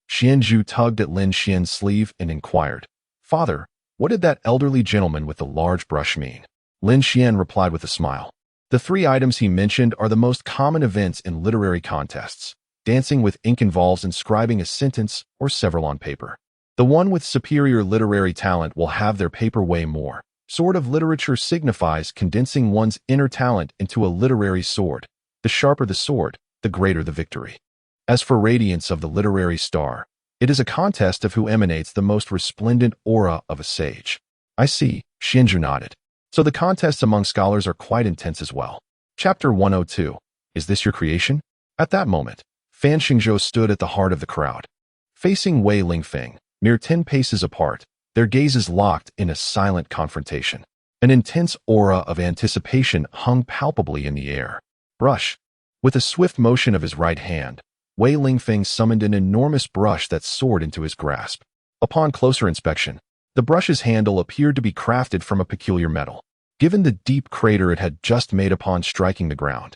Xianzhu tugged at Lin Xian's sleeve and inquired, "Father, what did that elderly gentleman with the large brush mean?" Lin Xian replied with a smile. "The 3 items he mentioned are the most common events in literary contests. Dancing with ink involves inscribing a sentence or several on paper. The one with superior literary talent will have their paper weigh more. Sword of literature signifies condensing one's inner talent into a literary sword. The sharper the sword, the greater the victory. As for radiance of the literary star, it is a contest of who emanates the most resplendent aura of a sage." "I see," Xianzhu nodded. "So the contests among scholars are quite intense as well." Chapter 102. Is this your creation? At that moment, Fan Xingzhou stood at the heart of the crowd. Facing Wei Lingfeng, mere 10 paces apart, their gazes locked in a silent confrontation. An intense aura of anticipation hung palpably in the air. Brush. With a swift motion of his right hand, Wei Lingfeng summoned an enormous brush that soared into his grasp. Upon closer inspection, the brush's handle appeared to be crafted from a peculiar metal. Given the deep crater it had just made upon striking the ground,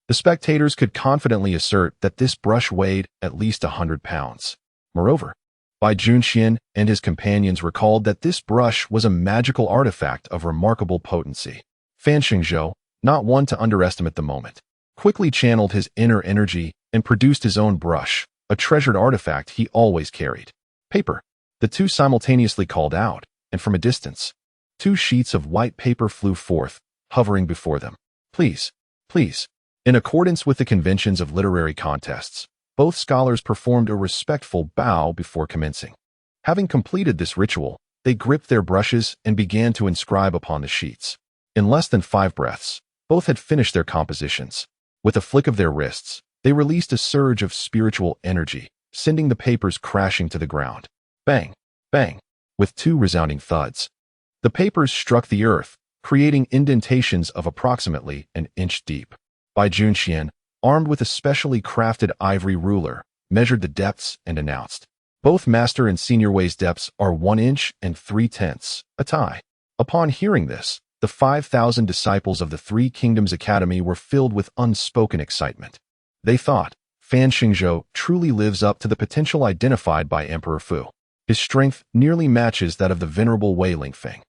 the spectators could confidently assert that this brush weighed at least 100 pounds. Moreover, Bai Junxian and his companions recalled that this brush was a magical artifact of remarkable potency. Fan Xingzhou, not one to underestimate the moment, quickly channeled his inner energy and produced his own brush, a treasured artifact he always carried. Paper. The two simultaneously called out, and from a distance, 2 sheets of white paper flew forth, hovering before them. Please, please. In accordance with the conventions of literary contests, both scholars performed a respectful bow before commencing. Having completed this ritual, they gripped their brushes and began to inscribe upon the sheets. In less than 5 breaths, both had finished their compositions. With a flick of their wrists, they released a surge of spiritual energy, sending the papers crashing to the ground. Bang, bang, with 2 resounding thuds. The papers struck the earth, creating indentations of approximately an inch deep. Bai Junxian, armed with a specially crafted ivory ruler, measured the depths and announced, "Both Master and Senior Wei's depths are 1 inch and 3/10, a tie." Upon hearing this, the 5,000 disciples of the Three Kingdoms Academy were filled with unspoken excitement. They thought, Fan Xingzhou truly lives up to the potential identified by Emperor Fu. His strength nearly matches that of the venerable Wei Lingfeng.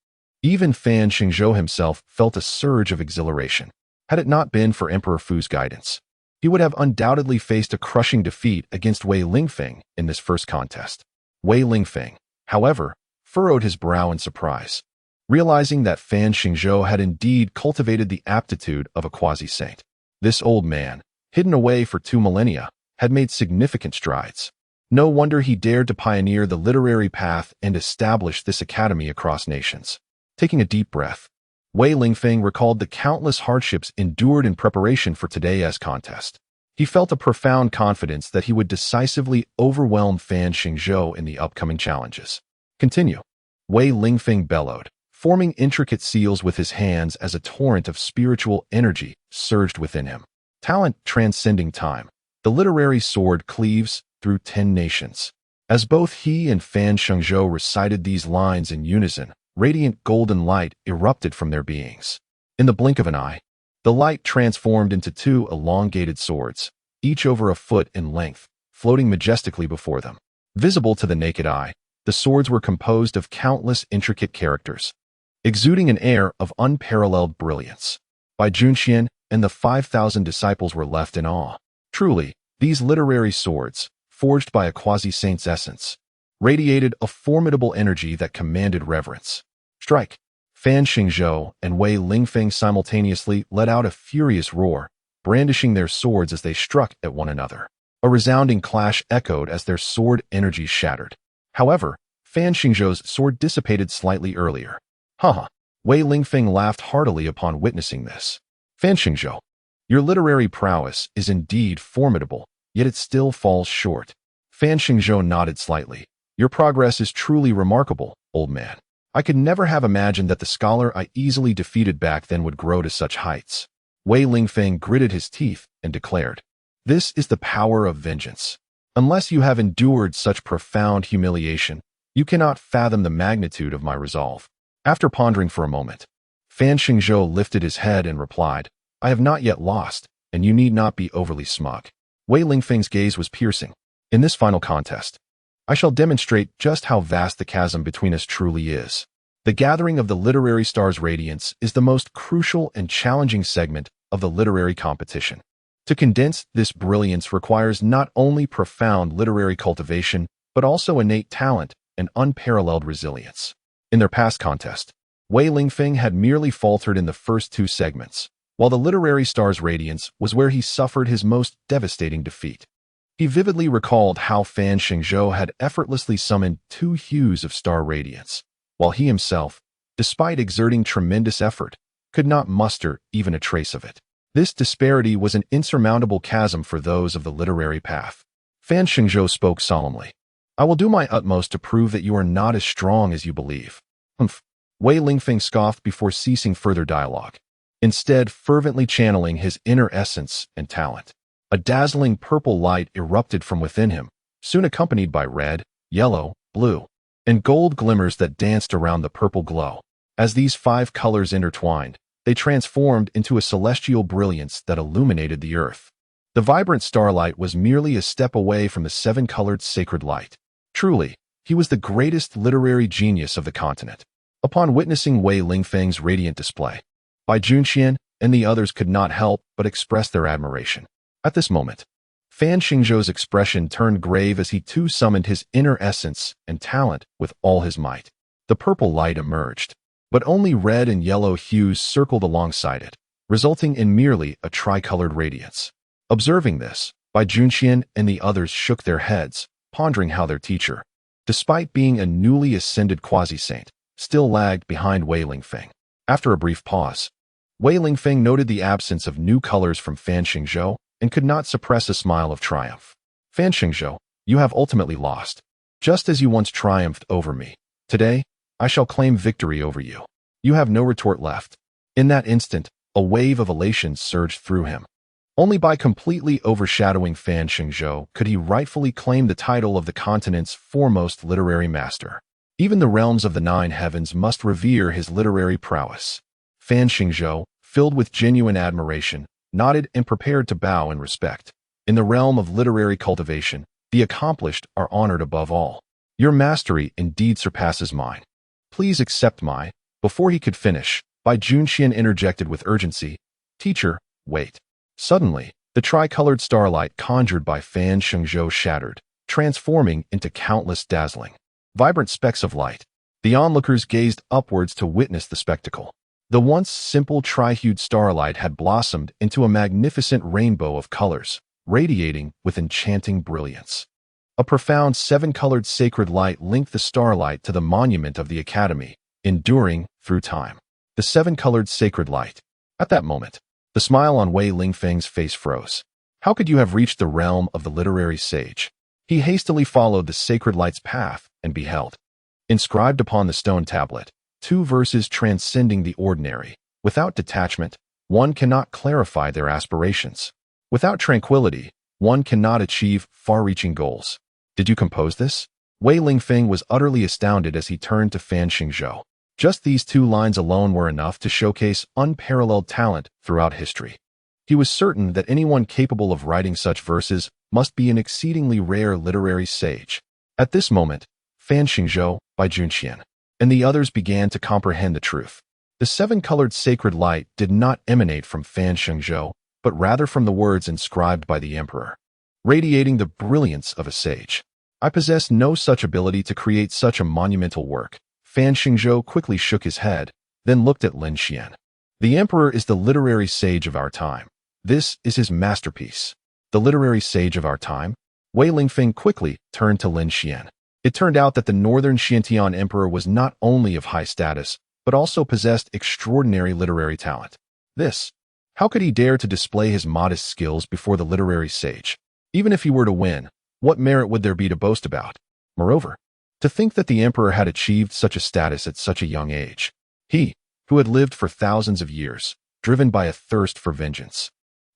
Even Fan Xingzhou himself felt a surge of exhilaration. Had it not been for Emperor Fu's guidance, he would have undoubtedly faced a crushing defeat against Wei Lingfeng in this first contest. Wei Lingfeng, however, furrowed his brow in surprise, realizing that Fan Xingzhou had indeed cultivated the aptitude of a quasi-saint. This old man, hidden away for 2 millennia, had made significant strides. No wonder he dared to pioneer the literary path and establish this academy across nations. Taking a deep breath, Wei Lingfeng recalled the countless hardships endured in preparation for today's contest. He felt a profound confidence that he would decisively overwhelm Fan Xingzhou in the upcoming challenges. Continue. Wei Lingfeng bellowed, forming intricate seals with his hands as a torrent of spiritual energy surged within him. Talent transcending time, the literary sword cleaves through 10 nations. As both he and Fan Xingzhou recited these lines in unison, radiant golden light erupted from their beings. In the blink of an eye, the light transformed into 2 elongated swords, each over a foot in length, floating majestically before them. Visible to the naked eye, the swords were composed of countless intricate characters, exuding an air of unparalleled brilliance. Bai Junxian and the 5,000 disciples were left in awe. Truly, these literary swords, forged by a quasi-saint's essence, radiated a formidable energy that commanded reverence. Strike! Fan Xingzhou and Wei Lingfeng simultaneously let out a furious roar, brandishing their swords as they struck at one another. A resounding clash echoed as their sword energy shattered. However, Fan Xingzhou's sword dissipated slightly earlier. Haha! Wei Lingfeng laughed heartily upon witnessing this. Fan Xingzhou, your literary prowess is indeed formidable, yet it still falls short. Fan Xingzhou nodded slightly. Your progress is truly remarkable, old man. I could never have imagined that the scholar I easily defeated back then would grow to such heights. Wei Lingfeng gritted his teeth and declared, "This is the power of vengeance. Unless you have endured such profound humiliation, you cannot fathom the magnitude of my resolve." After pondering for a moment, Fan Xingzhou lifted his head and replied, "I have not yet lost, and you need not be overly smug." Wei Lingfeng's gaze was piercing. In this final contest, I shall demonstrate just how vast the chasm between us truly is. The gathering of the literary star's radiance is the most crucial and challenging segment of the literary competition. To condense this brilliance requires not only profound literary cultivation, but also innate talent and unparalleled resilience. In their past contest, Wei Lingfeng had merely faltered in the first 2 segments, while the literary star's radiance was where he suffered his most devastating defeat. He vividly recalled how Fan Xingzhou had effortlessly summoned 2 hues of star radiance, while he himself, despite exerting tremendous effort, could not muster even a trace of it. This disparity was an insurmountable chasm for those of the literary path. Fan Xingzhou spoke solemnly. "I will do my utmost to prove that you are not as strong as you believe." Humph! Wei Lingfeng scoffed before ceasing further dialogue, instead fervently channeling his inner essence and talent. A dazzling purple light erupted from within him, soon accompanied by red, yellow, blue, and gold glimmers that danced around the purple glow. As these 5 colors intertwined, they transformed into a celestial brilliance that illuminated the earth. The vibrant starlight was merely a step away from the 7-colored sacred light. Truly, He was the greatest literary genius of the continent. Upon witnessing Wei Lingfeng's radiant display, Bai Junqian and the others could not help but express their admiration. At this moment, Fan Xingzhou's expression turned grave as he too summoned his inner essence and talent with all his might. The purple light emerged, but only red and yellow hues circled alongside it, resulting in merely a tricolored radiance. Observing this, Bai Junqian and the others shook their heads, pondering how their teacher, despite being a newly ascended quasi-saint, still lagged behind Wei Lingfeng. After a brief pause, Wei Lingfeng noted the absence of new colors from Fan Xingzhou and could not suppress a smile of triumph. Fan Xingzhou, you have ultimately lost. Just as you once triumphed over me, today, I shall claim victory over you. You have no retort left. In that instant, a wave of elation surged through him. Only by completely overshadowing Fan Xingzhou could he rightfully claim the title of the continent's foremost literary master. Even the realms of the nine heavens must revere his literary prowess. Fan Xingzhou, filled with genuine admiration, nodded and prepared to bow in respect. In the realm of literary cultivation, the accomplished are honored above all. Your mastery indeed surpasses mine. Please accept my— Before he could finish, Bai Junqian interjected with urgency, Teacher, wait. Suddenly, the tricolored starlight conjured by Fan Xingzhou shattered, transforming into countless dazzling, vibrant specks of light. The onlookers gazed upwards to witness the spectacle. The once simple tri-hued starlight had blossomed into a magnificent rainbow of colors, radiating with enchanting brilliance. A profound seven-colored sacred light linked the starlight to the monument of the Academy, enduring through time. The seven-colored sacred light. At that moment, the smile on Wei Lingfeng's face froze. How could you have reached the realm of the literary sage? He hastily followed the sacred light's path and beheld, inscribed upon the stone tablet, two verses transcending the ordinary. Without detachment, one cannot clarify their aspirations. Without tranquility, one cannot achieve far-reaching goals. Did you compose this? Wei Lingfeng was utterly astounded as he turned to Fan Xingzhou. Just these two lines alone were enough to showcase unparalleled talent throughout history. He was certain that anyone capable of writing such verses must be an exceedingly rare literary sage. At this moment, Fan Xingzhou, Bai Junqian, and the others began to comprehend the truth. The seven-colored sacred light did not emanate from Fan Xingzhou, but rather from the words inscribed by the emperor, radiating the brilliance of a sage. I possess no such ability to create such a monumental work. Fan Xingzhou quickly shook his head, then looked at Lin Xian. The emperor is the literary sage of our time. This is his masterpiece. The literary sage of our time? Wei Lingfeng quickly turned to Lin Xian. It turned out that the northern Xiantian emperor was not only of high status, but also possessed extraordinary literary talent. How could he dare to display his modest skills before the literary sage? Even if he were to win, what merit would there be to boast about? Moreover, to think that the emperor had achieved such a status at such a young age. He, who had lived for thousands of years, driven by a thirst for vengeance,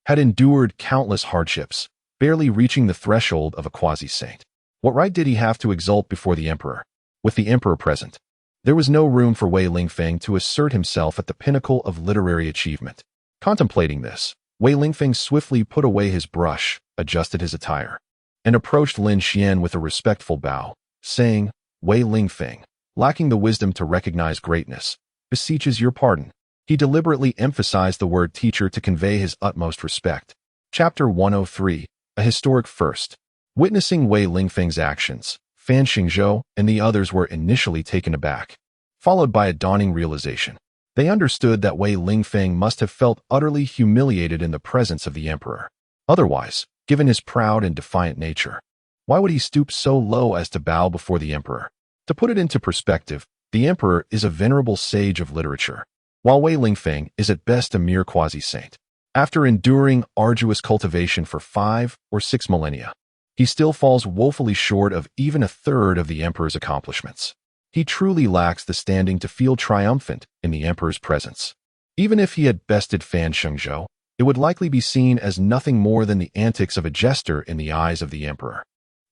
had endured countless hardships, barely reaching the threshold of a quasi-saint. What right did he have to exult before the emperor? With the emperor present, there was no room for Wei Lingfeng to assert himself at the pinnacle of literary achievement. Contemplating this, Wei Lingfeng swiftly put away his brush, adjusted his attire, and approached Lin Xian with a respectful bow, saying, Wei Lingfeng, lacking the wisdom to recognize greatness, beseeches your pardon. He deliberately emphasized the word teacher to convey his utmost respect. Chapter 103, A Historic First. Witnessing Wei Lingfeng's actions, Fan Xingzhou and the others were initially taken aback, followed by a dawning realization. They understood that Wei Lingfeng must have felt utterly humiliated in the presence of the emperor. Otherwise, given his proud and defiant nature, why would he stoop so low as to bow before the emperor? To put it into perspective, the emperor is a venerable sage of literature, while Wei Lingfeng is at best a mere quasi-saint. After enduring arduous cultivation for 5 or 6 millennia, he still falls woefully short of even a third of the emperor's accomplishments. He truly lacks the standing to feel triumphant in the emperor's presence. Even if he had bested Fan Xingzhou, it would likely be seen as nothing more than the antics of a jester in the eyes of the emperor.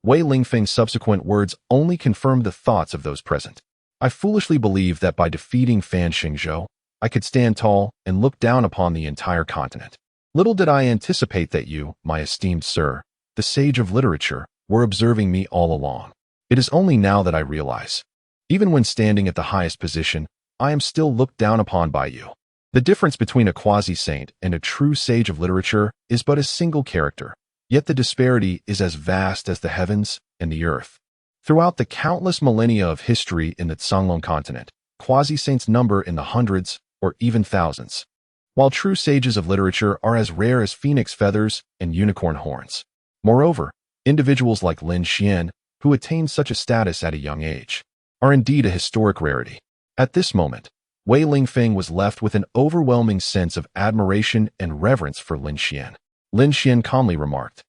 Wei Lingfeng's subsequent words only confirmed the thoughts of those present. I foolishly believed that by defeating Fan Xingzhou, I could stand tall and look down upon the entire continent. Little did I anticipate that you, my esteemed sir, the sage of literature, were observing me all along. It is only now that I realize. Even when standing at the highest position, I am still looked down upon by you. The difference between a quasi-saint and a true sage of literature is but a single character, yet the disparity is as vast as the heavens and the earth. Throughout the countless millennia of history in the Songlong continent, quasi-saints number in the hundreds or even thousands, while true sages of literature are as rare as phoenix feathers and unicorn horns. Moreover, individuals like Lin Xian, who attained such a status at a young age, are indeed a historic rarity. At this moment, Wei Lingfeng was left with an overwhelming sense of admiration and reverence for Lin Xian. Lin Xian calmly remarked,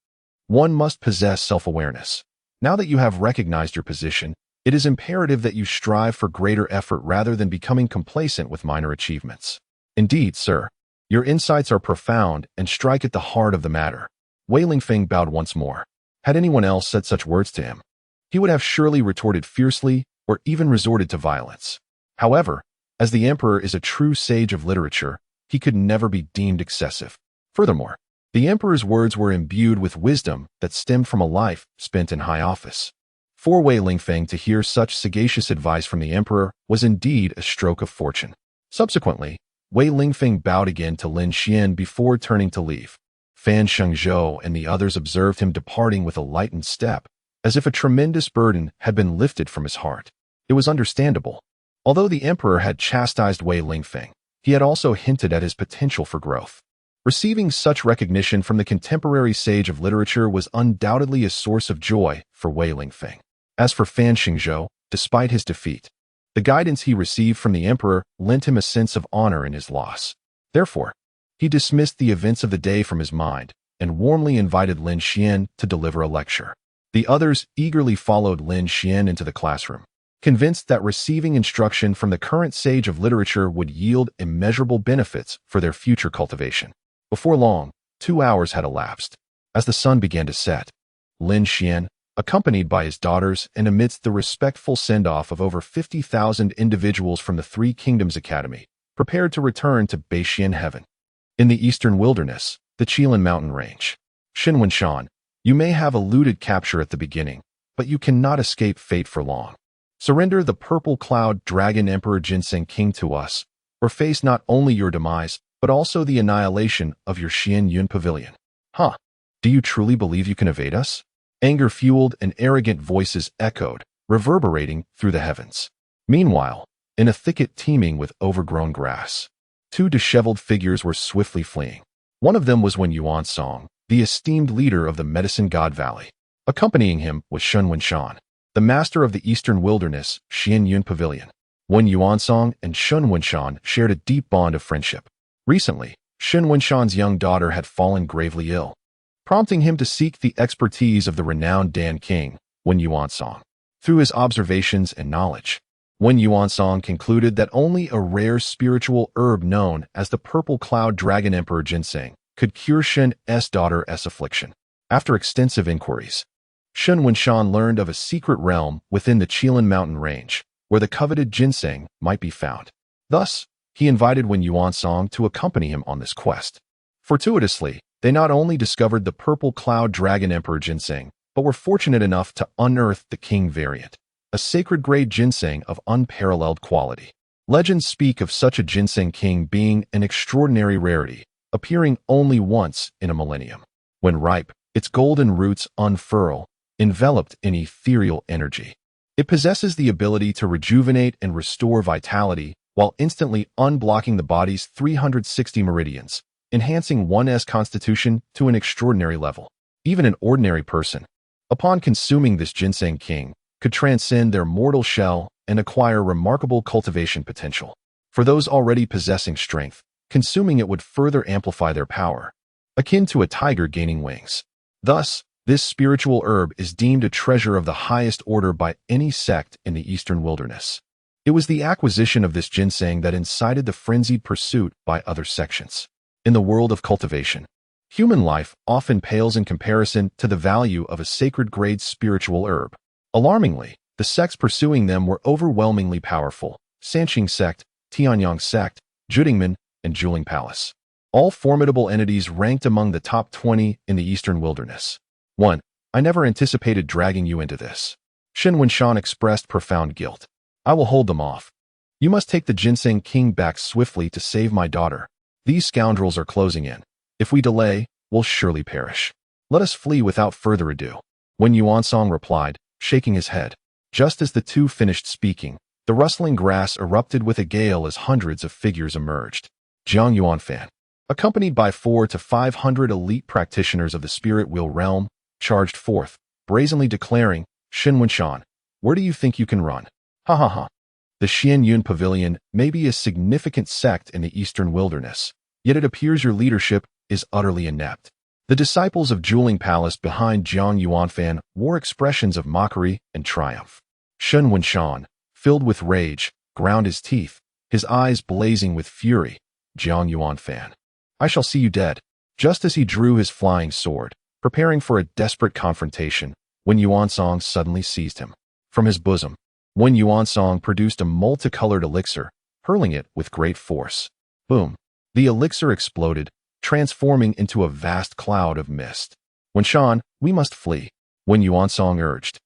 "One must possess self-awareness. Now that you have recognized your position, it is imperative that you strive for greater effort rather than becoming complacent with minor achievements." "Indeed, sir. Your insights are profound and strike at the heart of the matter." Wei Lingfeng bowed once more. Had anyone else said such words to him, he would have surely retorted fiercely or even resorted to violence. However, as the emperor is a true sage of literature, he could never be deemed excessive. Furthermore, the emperor's words were imbued with wisdom that stemmed from a life spent in high office. For Wei Lingfeng to hear such sagacious advice from the emperor was indeed a stroke of fortune. Subsequently, Wei Lingfeng bowed again to Lin Xian before turning to leave. Fan Shengzhou and the others observed him departing with a lightened step, as if a tremendous burden had been lifted from his heart. It was understandable. Although the emperor had chastised Wei Lingfeng, he had also hinted at his potential for growth. Receiving such recognition from the contemporary sage of literature was undoubtedly a source of joy for Wei Lingfeng. As for Fan Shengzhou, despite his defeat, the guidance he received from the emperor lent him a sense of honor in his loss. Therefore, he dismissed the events of the day from his mind and warmly invited Lin Xian to deliver a lecture. The others eagerly followed Lin Xian into the classroom, convinced that receiving instruction from the current sage of literature would yield immeasurable benefits for their future cultivation. Before long, 2 hours had elapsed. As the sun began to set, Lin Xian, accompanied by his daughters and amidst the respectful send-off of over 50,000 individuals from the Three Kingdoms Academy, prepared to return to Beixian Heaven. In the eastern wilderness, the Qilin mountain range. Shan, you may have eluded capture at the beginning, but you cannot escape fate for long. Surrender the purple cloud dragon Emperor Ginseng King to us, or face not only your demise, but also the annihilation of your Xian Yun pavilion. Huh? Do you truly believe you can evade us? Anger-fueled and arrogant voices echoed, reverberating through the heavens. Meanwhile, in a thicket teeming with overgrown grass, 2 disheveled figures were swiftly fleeing. One of them was Wen Yuansong, the esteemed leader of the Medicine God Valley. Accompanying him was Shan, the master of the eastern wilderness, Xian Yun Pavilion. Wen Yuansong and Shan shared a deep bond of friendship. Recently, Shan's young daughter had fallen gravely ill, prompting him to seek the expertise of the renowned Dan King, Wen Yuansong. Through his observations and knowledge, Wen Yuansong concluded that only a rare spiritual herb known as the Purple Cloud Dragon Emperor Ginseng could cure Shen's daughter's affliction. After extensive inquiries, Shan learned of a secret realm within the Qilin mountain range, where the coveted ginseng might be found. Thus, he invited Wen Yuansong to accompany him on this quest. Fortuitously, they not only discovered the Purple Cloud Dragon Emperor Ginseng, but were fortunate enough to unearth the King variant, a sacred-grade ginseng of unparalleled quality. Legends speak of such a ginseng king being an extraordinary rarity, appearing only once in a millennium. When ripe, its golden roots unfurl, enveloped in ethereal energy. It possesses the ability to rejuvenate and restore vitality while instantly unblocking the body's 360 meridians, enhancing one's constitution to an extraordinary level. Even an ordinary person, upon consuming this ginseng king, could transcend their mortal shell and acquire remarkable cultivation potential. For those already possessing strength, consuming it would further amplify their power, akin to a tiger gaining wings. Thus, this spiritual herb is deemed a treasure of the highest order by any sect in the eastern wilderness. It was the acquisition of this ginseng that incited the frenzied pursuit by other sections. In the world of cultivation, human life often pales in comparison to the value of a sacred-grade spiritual herb. Alarmingly, the sects pursuing them were overwhelmingly powerful: Sanqing sect, Tianyang sect, Judingmen, and Juling Palace. All formidable entities ranked among the top 20 in the eastern wilderness. 1. I never anticipated dragging you into this. Shen Wenshan expressed profound guilt. I will hold them off. You must take the Ginseng King back swiftly to save my daughter. These scoundrels are closing in. If we delay, we'll surely perish. Let us flee without further ado. Wen Yuansong replied, shaking his head. Just as the two finished speaking, the rustling grass erupted with a gale as hundreds of figures emerged. Jiang Yuanfan, accompanied by 400 to 500 elite practitioners of the spirit wheel realm, charged forth, brazenly declaring, Shen Wenshan, where do you think you can run? Ha ha ha. The Xian Yun Pavilion may be a significant sect in the eastern wilderness, yet it appears your leadership is utterly inept. The disciples of Juling Palace behind Jiang Yuanfan wore expressions of mockery and triumph. Shen Wenshan, filled with rage, ground his teeth, his eyes blazing with fury. Jiang Yuanfan, I shall see you dead. Just as he drew his flying sword, preparing for a desperate confrontation, Wen Yuansong suddenly seized him. From his bosom, Wen Yuansong produced a multicolored elixir, hurling it with great force. Boom! The elixir exploded, transforming into a vast cloud of mist. Wenshan, we must flee, Wen Yuansong urged,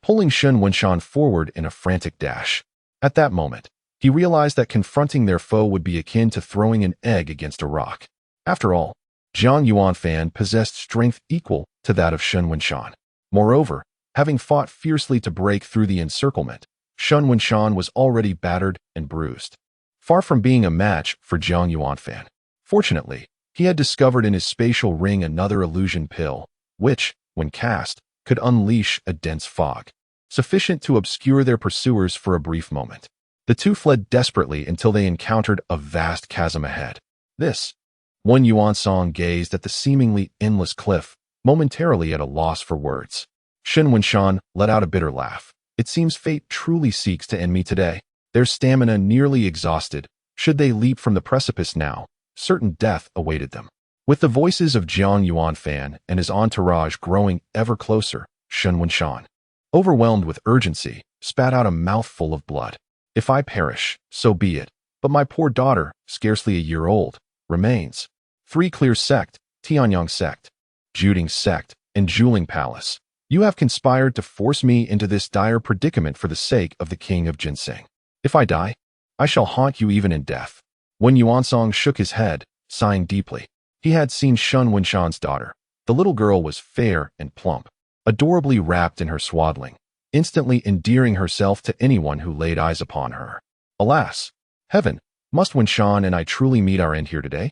pulling Shen Wenshan forward in a frantic dash. At that moment, he realized that confronting their foe would be akin to throwing an egg against a rock. After all, Jiang Yuanfan possessed strength equal to that of Shen Wenshan. Moreover, having fought fiercely to break through the encirclement, Shen Wenshan was already battered and bruised. Far from being a match for Jiang Yuanfan. Fortunately, he had discovered in his spatial ring another illusion pill, which, when cast, could unleash a dense fog, sufficient to obscure their pursuers for a brief moment. The two fled desperately until they encountered a vast chasm ahead. Wen Yuansong gazed at the seemingly endless cliff, momentarily at a loss for words. Shen Wenshan let out a bitter laugh. It seems fate truly seeks to end me today. Their stamina nearly exhausted, should they leap from the precipice now, certain death awaited them. With the voices of Jiang Yuanfan and his entourage growing ever closer, Shen Wenshan, overwhelmed with urgency, spat out a mouthful of blood. If I perish, so be it, but my poor daughter, scarcely a year old, remains. 3 Clear Sect, Tianyang Sect, Juding Sect, and Juling Palace. You have conspired to force me into this dire predicament for the sake of the King of Ginseng. If I die, I shall haunt you even in death. Wen Yuansong shook his head, sighing deeply. He had seen Shen Wenshan's daughter. The little girl was fair and plump, adorably wrapped in her swaddling, instantly endearing herself to anyone who laid eyes upon her. Alas! Heaven, must Wenshan and I truly meet our end here today?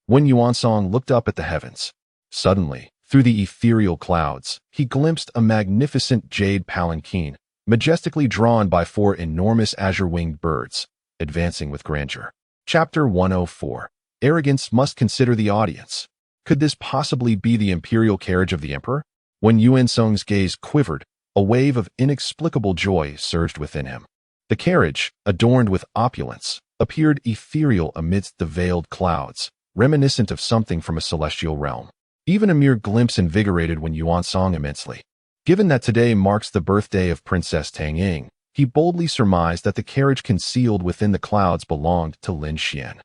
Wen Yuansong looked up at the heavens. Suddenly, through the ethereal clouds, he glimpsed a magnificent jade palanquin, majestically drawn by 4 enormous azure-winged birds, advancing with grandeur. Chapter 104. Arrogance must consider the audience. Could this possibly be the imperial carriage of the emperor? When Yuansong's gaze quivered, a wave of inexplicable joy surged within him. The carriage, adorned with opulence, appeared ethereal amidst the veiled clouds, reminiscent of something from a celestial realm. Even a mere glimpse invigorated Wen Yuansong immensely. Given that today marks the birthday of Princess Tang Ying, he boldly surmised that the carriage concealed within the clouds belonged to Lin Xian.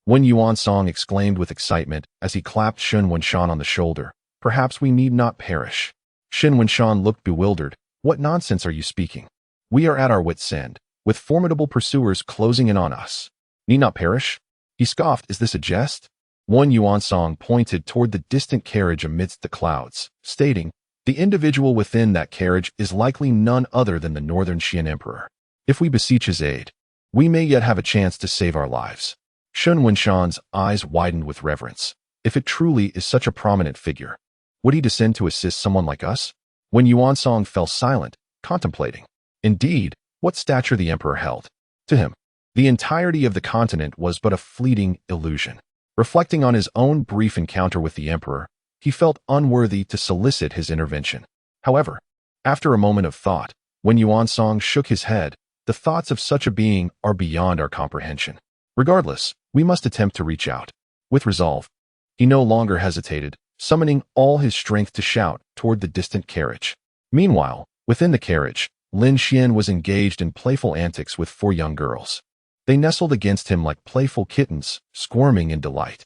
Wen Yuansong exclaimed with excitement as he clapped Shen Wenshan on the shoulder, "Perhaps we need not perish." Shen Wenshan looked bewildered. "What nonsense are you speaking? We are at our wits' end, with formidable pursuers closing in on us. Need not perish?" He scoffed. "Is this a jest?" Wen Yuansong pointed toward the distant carriage amidst the clouds, stating, "The individual within that carriage is likely none other than the Northern Xian Emperor. If we beseech his aid, we may yet have a chance to save our lives." Shen Wenshan's eyes widened with reverence. If it truly is such a prominent figure, would he descend to assist someone like us? Wen Yuansong fell silent, contemplating. Indeed, what stature the emperor held. To him, the entirety of the continent was but a fleeting illusion. Reflecting on his own brief encounter with the emperor, he felt unworthy to solicit his intervention. However, after a moment of thought, Wen Yuansong shook his head. The thoughts of such a being are beyond our comprehension. Regardless, we must attempt to reach out. With resolve, he no longer hesitated, summoning all his strength to shout toward the distant carriage. Meanwhile, within the carriage, Lin Xian was engaged in playful antics with 4 young girls. They nestled against him like playful kittens, squirming in delight.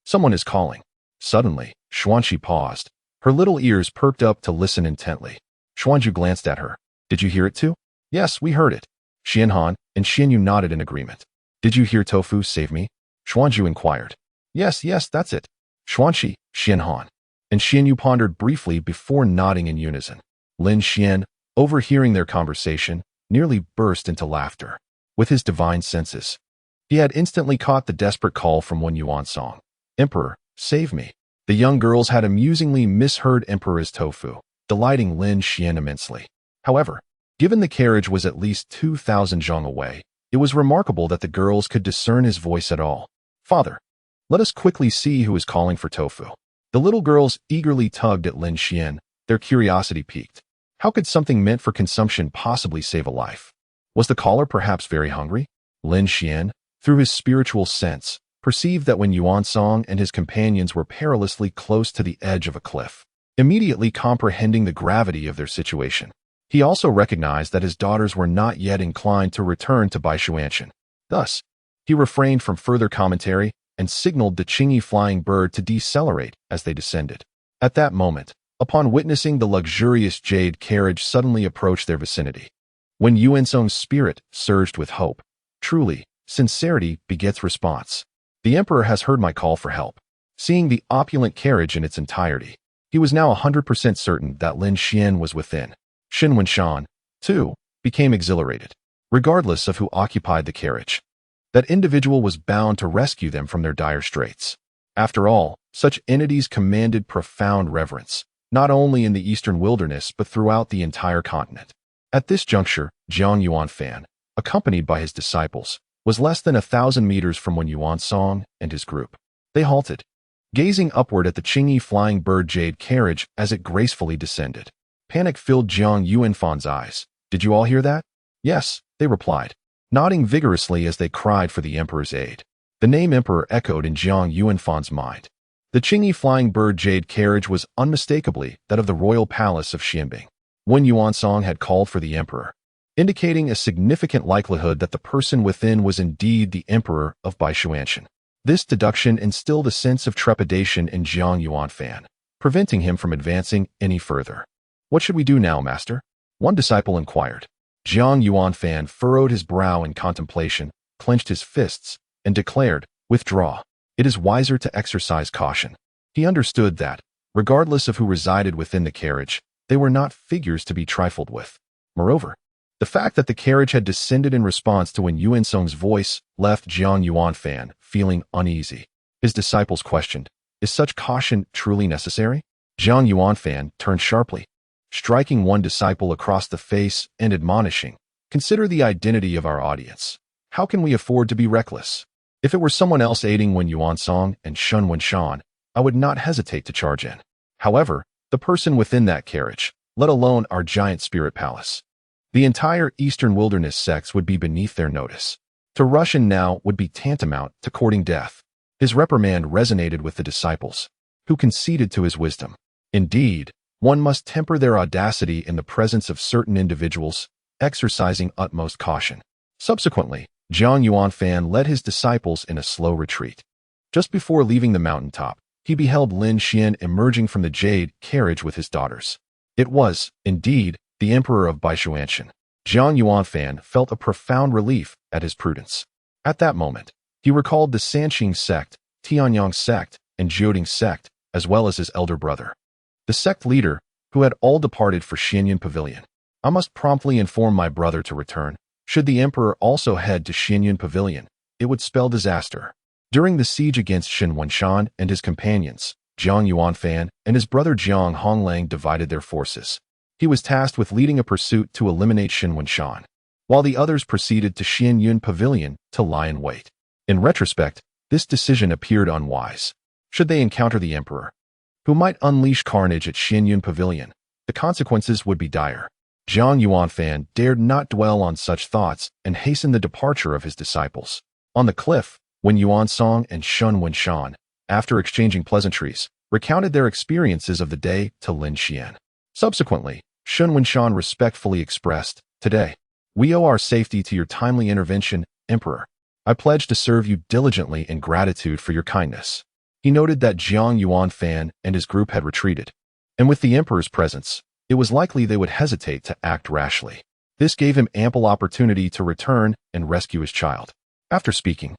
Someone is calling. Suddenly, Xuanqi paused. Her little ears perked up to listen intently. Xuanju glanced at her. Did you hear it too? Yes, we heard it. Xianhan and Xianyu nodded in agreement. Did you hear Tofu save me? Xuanzhu inquired. Yes, that's it. Xuanxi, Xianhan, and Xianyu pondered briefly before nodding in unison. Lin Xian, overhearing their conversation, nearly burst into laughter. With his divine senses, he had instantly caught the desperate call from Wen Yuansong. Emperor, save me. The young girls had amusingly misheard Emperor as Tofu, delighting Lin Xian immensely. However, given the carriage was at least 2,000 zhang away, it was remarkable that the girls could discern his voice at all. Father, let us quickly see who is calling for Tofu. The little girls eagerly tugged at Lin Xian, their curiosity piqued. How could something meant for consumption possibly save a life? Was the caller perhaps very hungry? Lin Xian, through his spiritual sense, perceived that Wen Yuansong and his companions were perilously close to the edge of a cliff. Immediately comprehending the gravity of their situation, he also recognized that his daughters were not yet inclined to return to Baishuanshan. Thus, he refrained from further commentary and signaled the Qingyi flying bird to decelerate as they descended. At that moment, upon witnessing the luxurious jade carriage suddenly approach their vicinity, Wen Yuansong's spirit surged with hope. Truly, sincerity begets response. The emperor has heard my call for help. Seeing the opulent carriage in its entirety, he was now 100% certain that Lin Xian was within. Xin Wenshan, too, became exhilarated. Regardless of who occupied the carriage, that individual was bound to rescue them from their dire straits. After all, such entities commanded profound reverence, not only in the eastern wilderness but throughout the entire continent. At this juncture, Jiang Yuanfan, accompanied by his disciples, was less than 1,000 meters from Wen Yuansong and his group. They halted, gazing upward at the Qingyi flying bird jade carriage as it gracefully descended. Panic filled Jiang Yuanfan's eyes. Did you all hear that? Yes, they replied, nodding vigorously as they cried for the emperor's aid. The name emperor echoed in Jiang Yuanfan's mind. The Qingyi flying bird jade carriage was unmistakably that of the royal palace of Xianbing. Wen Yuansong had called for the emperor, indicating a significant likelihood that the person within was indeed the emperor of Baishuanshan. This deduction instilled a sense of trepidation in Jiang Yuanfan, preventing him from advancing any further. What should we do now, master? One disciple inquired. Jiang Yuanfan furrowed his brow in contemplation, clenched his fists, and declared, withdraw. It is wiser to exercise caution. He understood that, regardless of who resided within the carriage, they were not figures to be trifled with. Moreover, the fact that the carriage had descended in response to Wen Yuansong's voice left Jiang Yuanfan feeling uneasy. His disciples questioned, is such caution truly necessary? Jiang Yuanfan turned sharply, striking one disciple across the face and admonishing, consider the identity of our audience. How can we afford to be reckless? If it were someone else aiding Wen Yuansong and Shun Wenshan, I would not hesitate to charge in. However, the person within that carriage, let alone our giant spirit palace, the entire eastern wilderness sects would be beneath their notice. To rush in now would be tantamount to courting death. His reprimand resonated with the disciples, who conceded to his wisdom. Indeed, one must temper their audacity in the presence of certain individuals, exercising utmost caution. Subsequently, Jiang Yuanfan led his disciples in a slow retreat. Just before leaving the mountaintop, he beheld Lin Xian emerging from the jade carriage with his daughters. It was, indeed, the emperor of Baishuanshan. Jiang Yuanfan felt a profound relief at his prudence. At that moment, he recalled the Sanqing sect, Tianyang sect, and Jioding sect, as well as his elder brother, the sect leader, who had all departed for Xianyun Pavilion. I must promptly inform my brother to return. Should the emperor also head to Xianyun Pavilion, it would spell disaster. During the siege against Xin Wenshan and his companions, Jiang Yuanfan and his brother Jiang Honglang divided their forces. He was tasked with leading a pursuit to eliminate Xin Wenshan, while the others proceeded to Xianyun Pavilion to lie in wait. In retrospect, this decision appeared unwise. Should they encounter the emperor, who might unleash carnage at Xianyun Pavilion, the consequences would be dire. Jiang Yuanfan dared not dwell on such thoughts and hastened the departure of his disciples. On the cliff, Wen Yuansong and Shun Wenshan, after exchanging pleasantries, recounted their experiences of the day to Lin Xian. Subsequently, Shun Wenshan respectfully expressed, today, we owe our safety to your timely intervention, Emperor. I pledge to serve you diligently in gratitude for your kindness. He noted that Jiang Yuanfan and his group had retreated, and with the emperor's presence, it was likely they would hesitate to act rashly. This gave him ample opportunity to return and rescue his child. After speaking,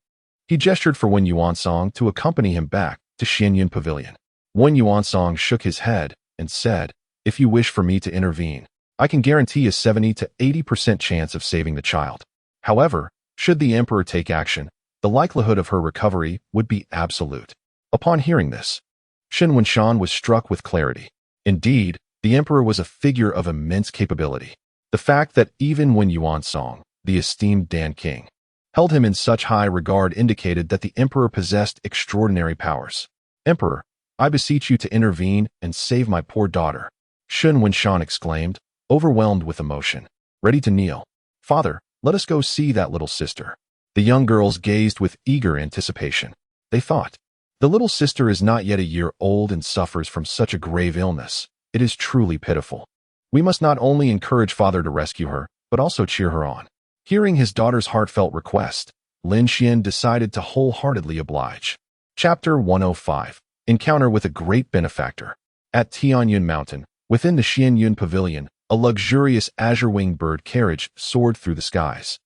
he gestured for Wen Yuansong to accompany him back to Xianyun Pavilion. Wen Yuansong shook his head and said, "If you wish for me to intervene, I can guarantee a 70 to 80% chance of saving the child. However, should the emperor take action, the likelihood of her recovery would be absolute." Upon hearing this, Shen Wenshan was struck with clarity. Indeed, the emperor was a figure of immense capability. The fact that even Wen Yuansong, the esteemed Dan King, held him in such high regard indicated that the emperor possessed extraordinary powers. "Emperor, I beseech you to intervene and save my poor daughter," Shen Wenshan exclaimed, overwhelmed with emotion. Ready to kneel. "Father, let us go see that little sister." The young girls gazed with eager anticipation. They thought, "The little sister is not yet a year old and suffers from such a grave illness. It is truly pitiful. We must not only encourage father to rescue her, but also cheer her on." Hearing his daughter's heartfelt request, Lin Xian decided to wholeheartedly oblige. Chapter 105. Encounter with a Great Benefactor. At Tianyun Mountain, within the Xianyun Pavilion, a luxurious azure-winged bird carriage soared through the skies,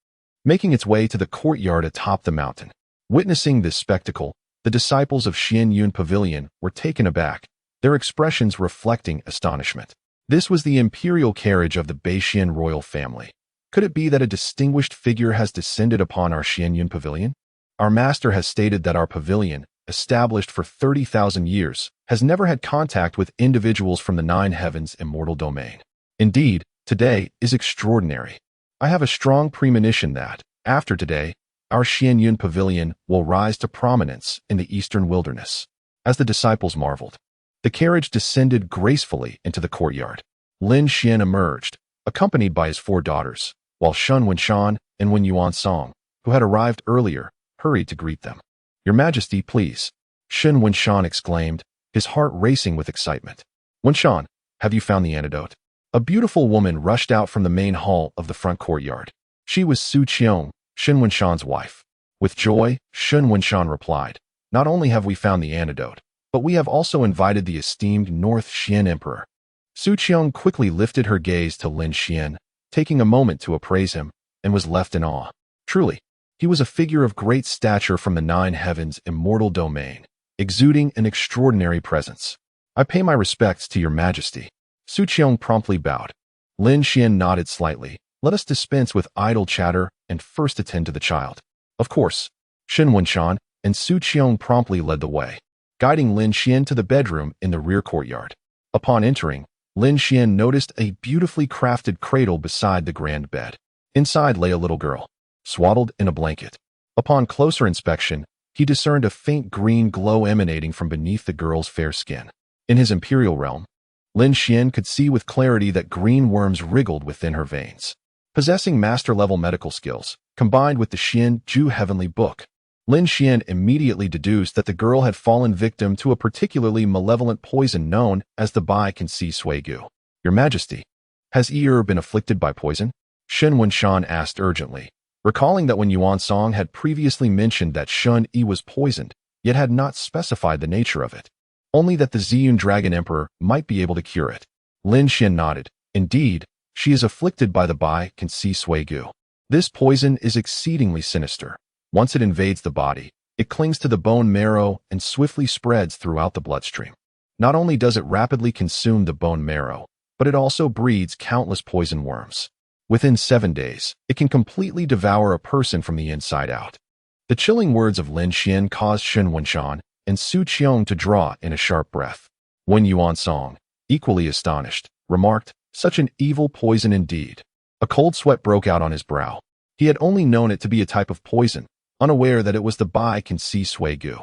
making its way to the courtyard atop the mountain. Witnessing this spectacle, the disciples of Xianyun Pavilion were taken aback, their expressions reflecting astonishment. This was the imperial carriage of the Beixian royal family. Could it be that a distinguished figure has descended upon our Xianyun Pavilion? Our master has stated that our pavilion, established for 30,000 years, has never had contact with individuals from the Nine Heavens immortal domain. Indeed, today is extraordinary. I have a strong premonition that, after today, our Xianyun Pavilion will rise to prominence in the eastern wilderness. As the disciples marveled, the carriage descended gracefully into the courtyard. Lin Xian emerged, accompanied by his 4 daughters, while Shen Wenshan and Wen Yuansong, who had arrived earlier, hurried to greet them. "Your Majesty, please," Shen Wenshan exclaimed, his heart racing with excitement. "Wenshan, have you found the antidote?" A beautiful woman rushed out from the main hall of the front courtyard. She was Su Qiong, Shen Wenshan's wife. With joy, Shen Wenshan replied, "Not only have we found the antidote, but we have also invited the esteemed North Xian Emperor." Su Qiong quickly lifted her gaze to Lin Xian, taking a moment to appraise him, and was left in awe. Truly, he was a figure of great stature from the Nine Heavens immortal domain, exuding an extraordinary presence. "I pay my respects to your Majesty." Su Qiong promptly bowed. Lin Xian nodded slightly. "Let us dispense with idle chatter and first attend to the child." "Of course." Shen Wenshan and Su Qiong promptly led the way, guiding Lin Xian to the bedroom in the rear courtyard. Upon entering, Lin Xian noticed a beautifully crafted cradle beside the grand bed. Inside lay a little girl, swaddled in a blanket. Upon closer inspection, he discerned a faint green glow emanating from beneath the girl's fair skin. In his imperial realm, Lin Xian could see with clarity that green worms wriggled within her veins. Possessing master-level medical skills, combined with the Xian Ju Heavenly Book, Lin Xian immediately deduced that the girl had fallen victim to a particularly malevolent poison known as the Bai Can See Sui Gu. "Your Majesty, has Yi been afflicted by poison?" Shen Wenshan asked urgently, recalling that when Yuansong had previously mentioned that Shun Yi was poisoned, yet had not specified the nature of it, only that the Ziyun Dragon Emperor might be able to cure it. Lin Xian nodded. "Indeed, she is afflicted by the Bai Can See Sui Gu. This poison is exceedingly sinister. Once it invades the body, it clings to the bone marrow and swiftly spreads throughout the bloodstream. Not only does it rapidly consume the bone marrow, but it also breeds countless poison worms. Within 7 days, it can completely devour a person from the inside out." The chilling words of Lin Xian caused Shen Wenshan and Su Qiong to draw in a sharp breath. Wen Yuansong, equally astonished, remarked, "Such an evil poison indeed." A cold sweat broke out on his brow. He had only known it to be a type of poison, unaware that it was the Bai Can See Sui Gu.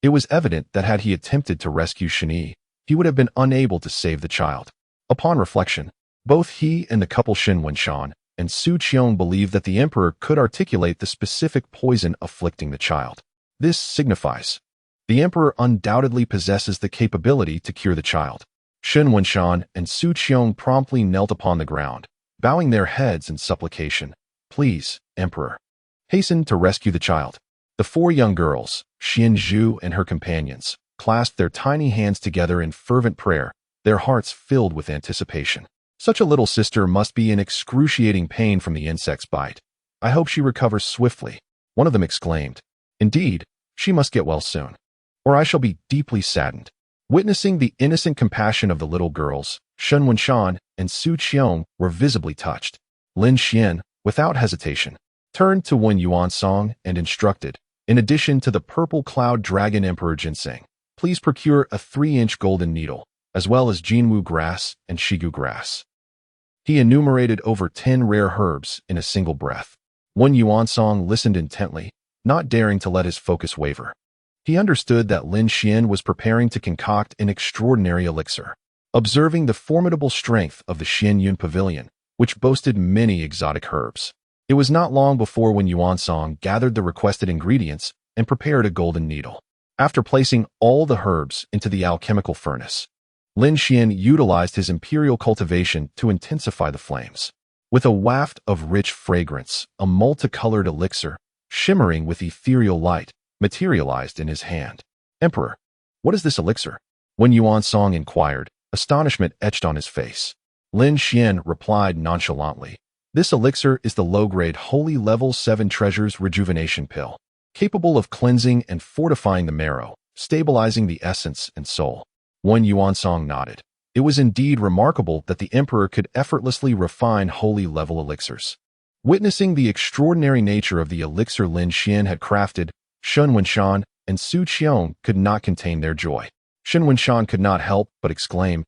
It was evident that had he attempted to rescue Shen, he would have been unable to save the child. Upon reflection, both he and the couple Shen Wenshan and Su Qiong believed that the emperor could articulate the specific poison afflicting the child. This signifies the emperor undoubtedly possesses the capability to cure the child. Shen Wenshan and Su Qiong promptly knelt upon the ground, bowing their heads in supplication. "Please, Emperor, hasten to rescue the child." The 4 young girls, Xian Zhu and her companions, clasped their tiny hands together in fervent prayer, their hearts filled with anticipation. Such a little sister must be in excruciating pain from the insect's bite. I hope she recovers swiftly, one of them exclaimed. Indeed, she must get well soon, or I shall be deeply saddened. Witnessing the innocent compassion of the little girls, Shen Wenshan and Su Qiong were visibly touched. Lin Xian, without hesitation, turned to Wen Yuansong and instructed, in addition to the purple cloud dragon emperor ginseng, please procure a 3-inch golden needle, as well as Jinwu grass and Shigu grass. He enumerated over 10 rare herbs in a single breath. Wen Yuansong listened intently, not daring to let his focus waver. He understood that Lin Xian was preparing to concoct an extraordinary elixir. Observing the formidable strength of the Xianyun Pavilion, which boasted many exotic herbs, it was not long before when Yuansong gathered the requested ingredients and prepared a golden needle. After placing all the herbs into the alchemical furnace, Lin Xian utilized his imperial cultivation to intensify the flames. With a waft of rich fragrance, a multicolored elixir, shimmering with ethereal light, materialized in his hand. Emperor, what is this elixir? When Yuansong inquired, astonishment etched on his face. Lin Xian replied nonchalantly, this elixir is the low-grade Holy Level 7 Treasures Rejuvenation Pill, capable of cleansing and fortifying the marrow, stabilizing the essence and soul. Wen Yuansong nodded. It was indeed remarkable that the emperor could effortlessly refine holy level elixirs. Witnessing the extraordinary nature of the elixir Lin Xian had crafted, Shen Wenshan and Su Qiong could not contain their joy. Shen Wenshan could not help but exclaim,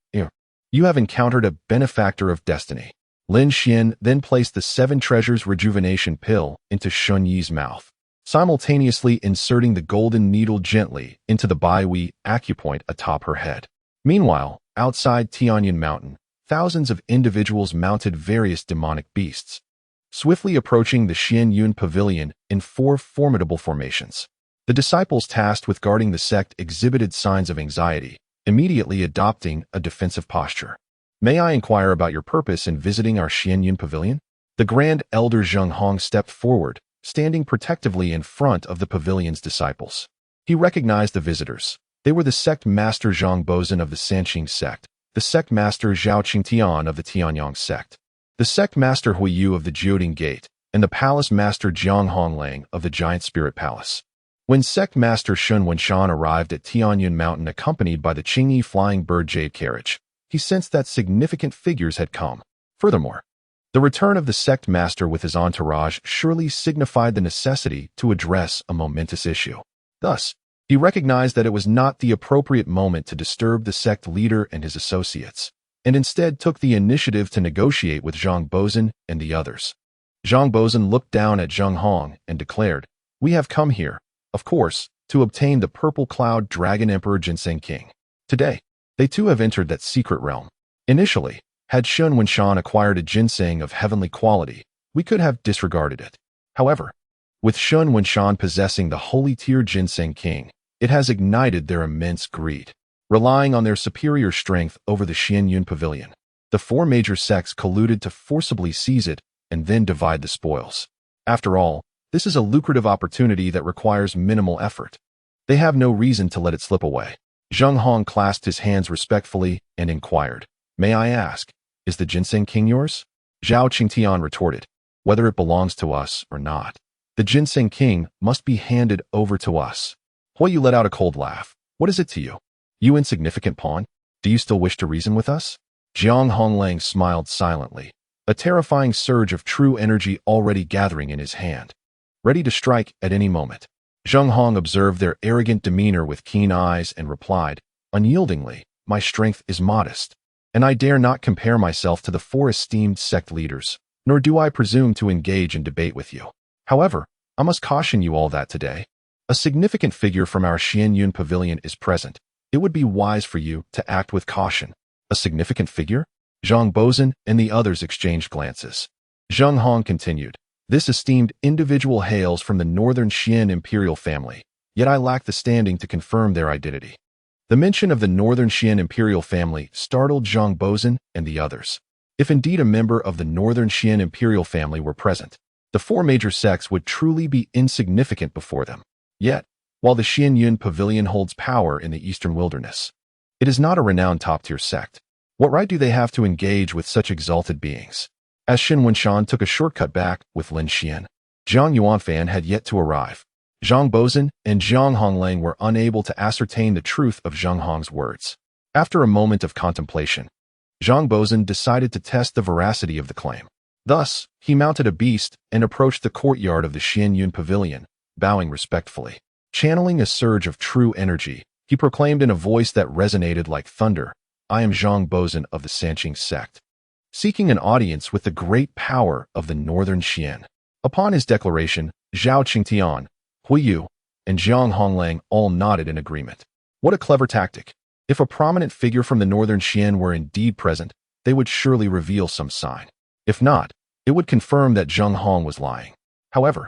You have encountered a benefactor of destiny. Lin Xian then placed the 7 Treasures Rejuvenation Pill into Shun Yi's mouth, simultaneously inserting the golden needle gently into the Baihui acupoint atop her head. Meanwhile, outside Tianyun Mountain, thousands of individuals mounted various demonic beasts, swiftly approaching the Xianyun Pavilion in 4 formidable formations. The disciples tasked with guarding the sect exhibited signs of anxiety, immediately adopting a defensive posture. May I inquire about your purpose in visiting our Xianyun Pavilion? The Grand Elder Zheng Hong stepped forward, standing protectively in front of the pavilion's disciples. He recognized the visitors. They were the sect master Zhang Bozhen of the Sanqing sect, the sect master Zhao Qingtian of the Tianyang sect, the sect master Hui Yu of the Jioding Gate, and the palace master Jiang Honglang of the Giant Spirit Palace. When sect master Shen Wenshan arrived at Tianyun Mountain accompanied by the Qingyi Flying Bird Jade carriage, he sensed that significant figures had come. Furthermore, the return of the sect master with his entourage surely signified the necessity to address a momentous issue. Thus, he recognized that it was not the appropriate moment to disturb the sect leader and his associates, and instead took the initiative to negotiate with Zhang Bozhen and the others. Zhang Bozhen looked down at Zheng Hong and declared, We have come here, of course, to obtain the Purple Cloud Dragon Emperor Ginseng King. Today, they too have entered that secret realm. Initially, had Shen Wenshan acquired a ginseng of heavenly quality, we could have disregarded it. However, with Shen Wenshan possessing the Holy Tier Ginseng King, it has ignited their immense greed. Relying on their superior strength over the Xianyun Pavilion, the 4 major sects colluded to forcibly seize it and then divide the spoils. After all, this is a lucrative opportunity that requires minimal effort. They have no reason to let it slip away. Zheng Hong clasped his hands respectfully and inquired, May I ask, is the Ginseng King yours? Zhao Qingtian retorted, Whether it belongs to us or not, the Ginseng King must be handed over to us. Hui Yu let out a cold laugh. What is it to you? You insignificant pawn? Do you still wish to reason with us? Jiang Honglang smiled silently, a terrifying surge of true energy already gathering in his hand, ready to strike at any moment. Zheng Hong observed their arrogant demeanor with keen eyes and replied, Unyieldingly, my strength is modest, and I dare not compare myself to the 4 esteemed sect leaders, nor do I presume to engage in debate with you. However, I must caution you all that today, a significant figure from our Xianyun Pavilion is present. It would be wise for you to act with caution. A significant figure? Zhang Bozhen and the others exchanged glances. Zheng Hong continued, This esteemed individual hails from the northern Xian imperial family, yet I lack the standing to confirm their identity. The mention of the northern Xian imperial family startled Zhang Bozhen and the others. If indeed a member of the northern Xian imperial family were present, the 4 major sects would truly be insignificant before them. Yet, while the Xianyun Pavilion holds power in the eastern wilderness, it is not a renowned top-tier sect. What right do they have to engage with such exalted beings? As Xin Wenshan took a shortcut back with Lin Xian, Zhang Yuanfan had yet to arrive. Zhang Bozhen and Zhang Honglang were unable to ascertain the truth of Zhang Hong's words. After a moment of contemplation, Zhang Bozhen decided to test the veracity of the claim. Thus, he mounted a beast and approached the courtyard of the Xianyun Pavilion, bowing respectfully. Channeling a surge of true energy, he proclaimed in a voice that resonated like thunder, "I am Zhang Bozhen of the Sanqing sect, seeking an audience with the great power of the northern Xian." Upon his declaration, Zhao Qingtian, Hui Yu, and Zhang Honglang all nodded in agreement. What a clever tactic! If a prominent figure from the northern Xian were indeed present, they would surely reveal some sign. If not, it would confirm that Zhang Hong was lying. However,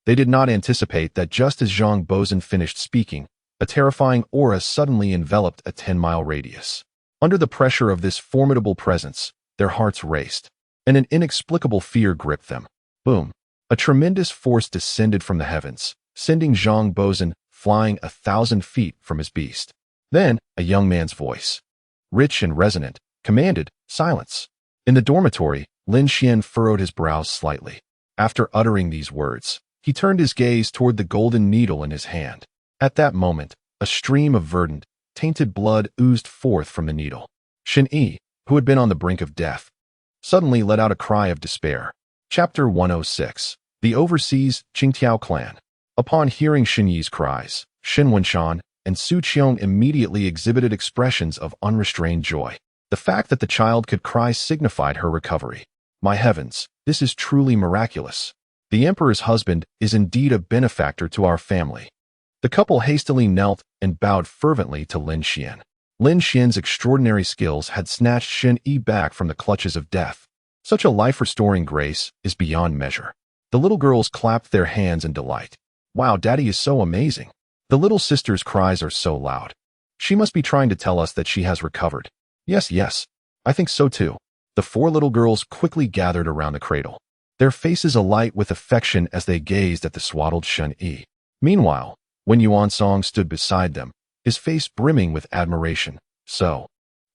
they did not anticipate that just as Zhang Bozhen finished speaking, a terrifying aura suddenly enveloped a 10-mile radius. Under the pressure of this formidable presence, their hearts raced, and an inexplicable fear gripped them. Boom! A tremendous force descended from the heavens, sending Zhang Bozhen flying 1,000 feet from his beast. Then, a young man's voice, rich and resonant, commanded, "Silence." In the dormitory, Lin Xian furrowed his brows slightly. After uttering these words, he turned his gaze toward the golden needle in his hand. At that moment, a stream of verdant, tainted blood oozed forth from the needle. Shen Yi, who had been on the brink of death, suddenly let out a cry of despair. Chapter 106. The Overseas Qingtiao Clan. Upon hearing Shen Yi's cries, Shen Wenshan and Su Qiong immediately exhibited expressions of unrestrained joy. The fact that the child could cry signified her recovery. My heavens, this is truly miraculous. The emperor's husband is indeed a benefactor to our family. The couple hastily knelt and bowed fervently to Lin Xian. Lin Xian's extraordinary skills had snatched Shen Yi back from the clutches of death. Such a life-restoring grace is beyond measure. The little girls clapped their hands in delight. Wow, Daddy is so amazing. The little sister's cries are so loud. She must be trying to tell us that she has recovered. Yes, I think so too. The four little girls quickly gathered around the cradle, their faces alight with affection as they gazed at the swaddled Shen Yi. Meanwhile, Wen Yuansong stood beside them, his face brimming with admiration. So,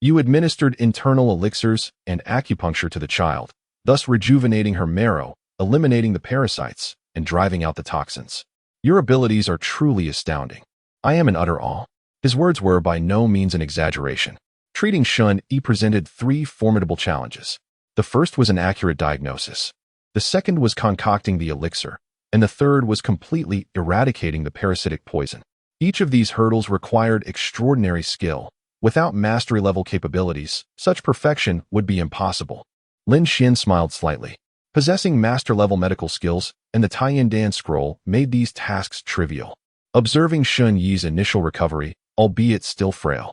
you administered internal elixirs and acupuncture to the child, thus rejuvenating her marrow, eliminating the parasites, and driving out the toxins. Your abilities are truly astounding. I am in utter awe. His words were by no means an exaggeration. Treating Shen Yi presented three formidable challenges. The first was an accurate diagnosis. The second was concocting the elixir, and the third was completely eradicating the parasitic poison. Each of these hurdles required extraordinary skill. Without mastery-level capabilities, such perfection would be impossible. Lin Xian smiled slightly. Possessing master-level medical skills and the Taiyandan scroll made these tasks trivial. Observing Shen Yi's initial recovery, albeit still frail,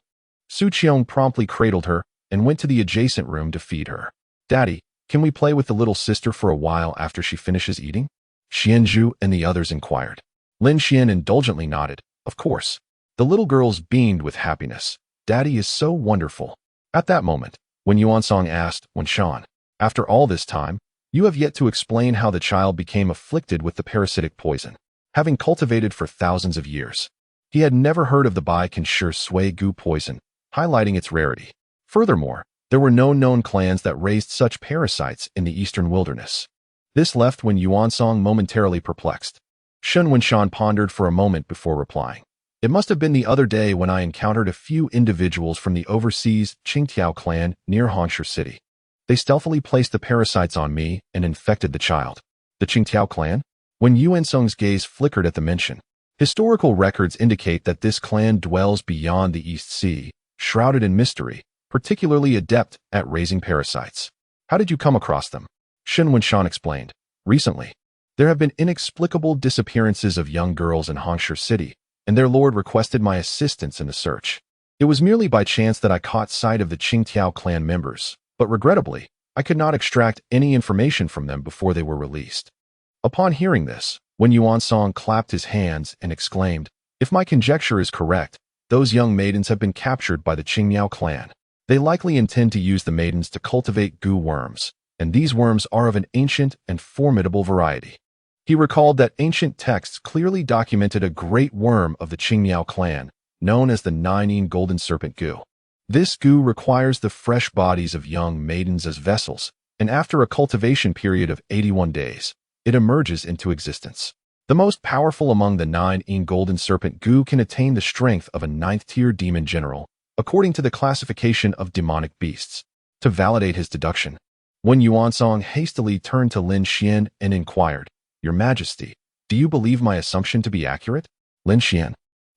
Su Qiong promptly cradled her and went to the adjacent room to feed her. Daddy, can we play with the little sister for a while after she finishes eating? Xianzhu and the others inquired. Lin Xian indulgently nodded. Of course. The little girls beamed with happiness. Daddy is so wonderful. At that moment, Wen Yuansong asked Wenshan, after all this time, you have yet to explain how the child became afflicted with the parasitic poison, having cultivated for thousands of years. He had never heard of the Bai Kanshi Sui Gu poison, highlighting its rarity. Furthermore, there were no known clans that raised such parasites in the eastern wilderness. This left Wen Yuansong momentarily perplexed. Shen Wenshan pondered for a moment before replying. It must have been the other day when I encountered a few individuals from the overseas Qingtiao clan near Hangzhou City. They stealthily placed the parasites on me and infected the child. The Qingtiao clan? When Yuansong's gaze flickered at the mention, historical records indicate that this clan dwells beyond the East Sea, shrouded in mystery, particularly adept at raising parasites. How did you come across them? Shen Wenshan explained. Recently, there have been inexplicable disappearances of young girls in Hangzhou City, and their lord requested my assistance in the search. It was merely by chance that I caught sight of the Qingtiao clan members, but regrettably, I could not extract any information from them before they were released. Upon hearing this, Wen Yuansong clapped his hands and exclaimed, if my conjecture is correct, those young maidens have been captured by the Qingmiao clan. They likely intend to use the maidens to cultivate goo worms, and these worms are of an ancient and formidable variety. He recalled that ancient texts clearly documented a great worm of the Qingmiao clan, known as the Ninein Golden Serpent Goo. This gu requires the fresh bodies of young maidens as vessels, and after a cultivation period of 81 days, it emerges into existence. The most powerful among the 9 golden serpent gu can attain the strength of a 9th-tier demon general, according to the classification of demonic beasts. To validate his deduction, Wen Yuansong hastily turned to Lin Xian and inquired, "Your Majesty, do you believe my assumption to be accurate?" Lin Xian,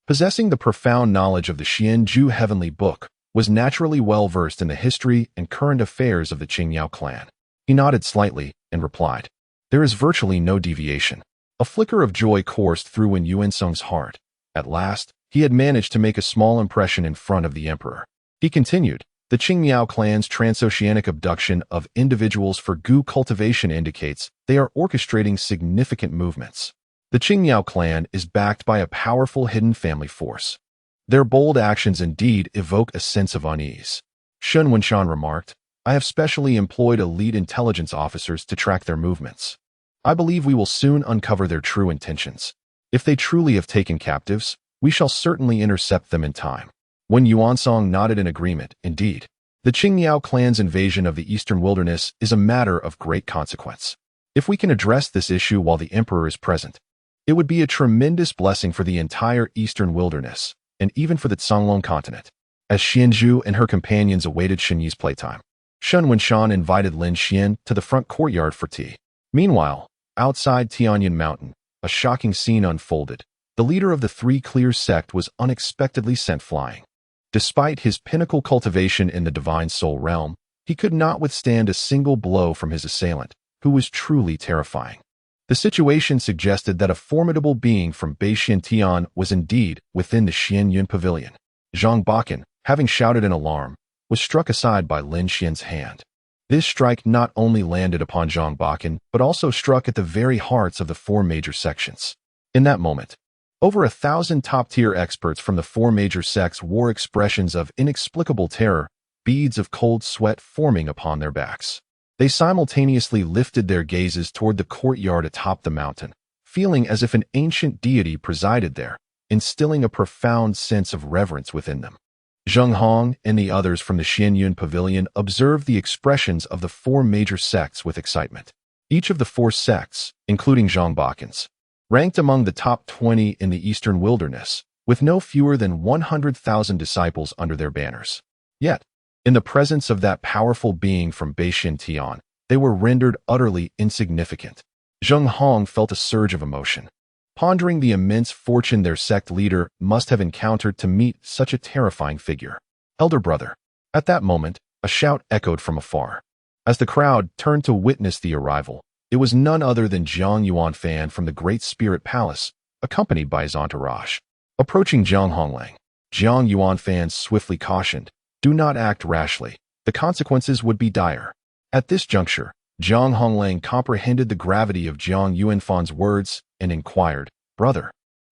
possessing the profound knowledge of the Xianju heavenly book, was naturally well versed in the history and current affairs of the Qingyao clan. He nodded slightly and replied, "There is virtually no deviation." A flicker of joy coursed through Wen Yuansong's heart. At last, he had managed to make a small impression in front of the emperor. He continued, "The Qingyao clan's transoceanic abduction of individuals for gu cultivation indicates they are orchestrating significant movements. The Qingyao clan is backed by a powerful hidden family force. Their bold actions indeed evoke a sense of unease." Shun Wenshan remarked, "I have specially employed elite intelligence officers to track their movements. I believe we will soon uncover their true intentions. If they truly have taken captives, we shall certainly intercept them in time." When Yuansong nodded in agreement, indeed, the Qingyao clan's invasion of the eastern wilderness is a matter of great consequence. If we can address this issue while the emperor is present, it would be a tremendous blessing for the entire eastern wilderness, and even for the Songlong continent. As Xianju and her companions awaited Shenyi's playtime, Shun Wenshan invited Lin Xian to the front courtyard for tea. Meanwhile, outside Tianyan Mountain, a shocking scene unfolded. The leader of the Three Clears sect was unexpectedly sent flying. Despite his pinnacle cultivation in the divine soul realm, he could not withstand a single blow from his assailant, who was truly terrifying. The situation suggested that a formidable being from Beixian Tian was indeed within the Xianyun pavilion. Zhang Bakan, having shouted in alarm, was struck aside by Lin Xian's hand. This strike not only landed upon Zhang Bakan, but also struck at the very hearts of the 4 major sections. In that moment, over 1,000 top-tier experts from the 4 major sects wore expressions of inexplicable terror, beads of cold sweat forming upon their backs. They simultaneously lifted their gazes toward the courtyard atop the mountain, feeling as if an ancient deity presided there, instilling a profound sense of reverence within them. Zheng Hong and the others from the Xianyun pavilion observed the expressions of the 4 major sects with excitement. Each of the 4 sects, including Zhang Bakan's, ranked among the top 20 in the eastern wilderness, with no fewer than 100,000 disciples under their banners. Yet, in the presence of that powerful being from Beixian Tian, they were rendered utterly insignificant. Zheng Hong felt a surge of emotion, pondering the immense fortune their sect leader must have encountered to meet such a terrifying figure. "Elder brother." At that moment, a shout echoed from afar. As the crowd turned to witness the arrival, it was none other than Jiang Yuanfan from the Great Spirit Palace, accompanied by his entourage. Approaching Jiang Honglang, Jiang Yuanfan swiftly cautioned, "Do not act rashly. The consequences would be dire." At this juncture, Jiang Honglang comprehended the gravity of Jiang Yuanfan's words and inquired, "Brother,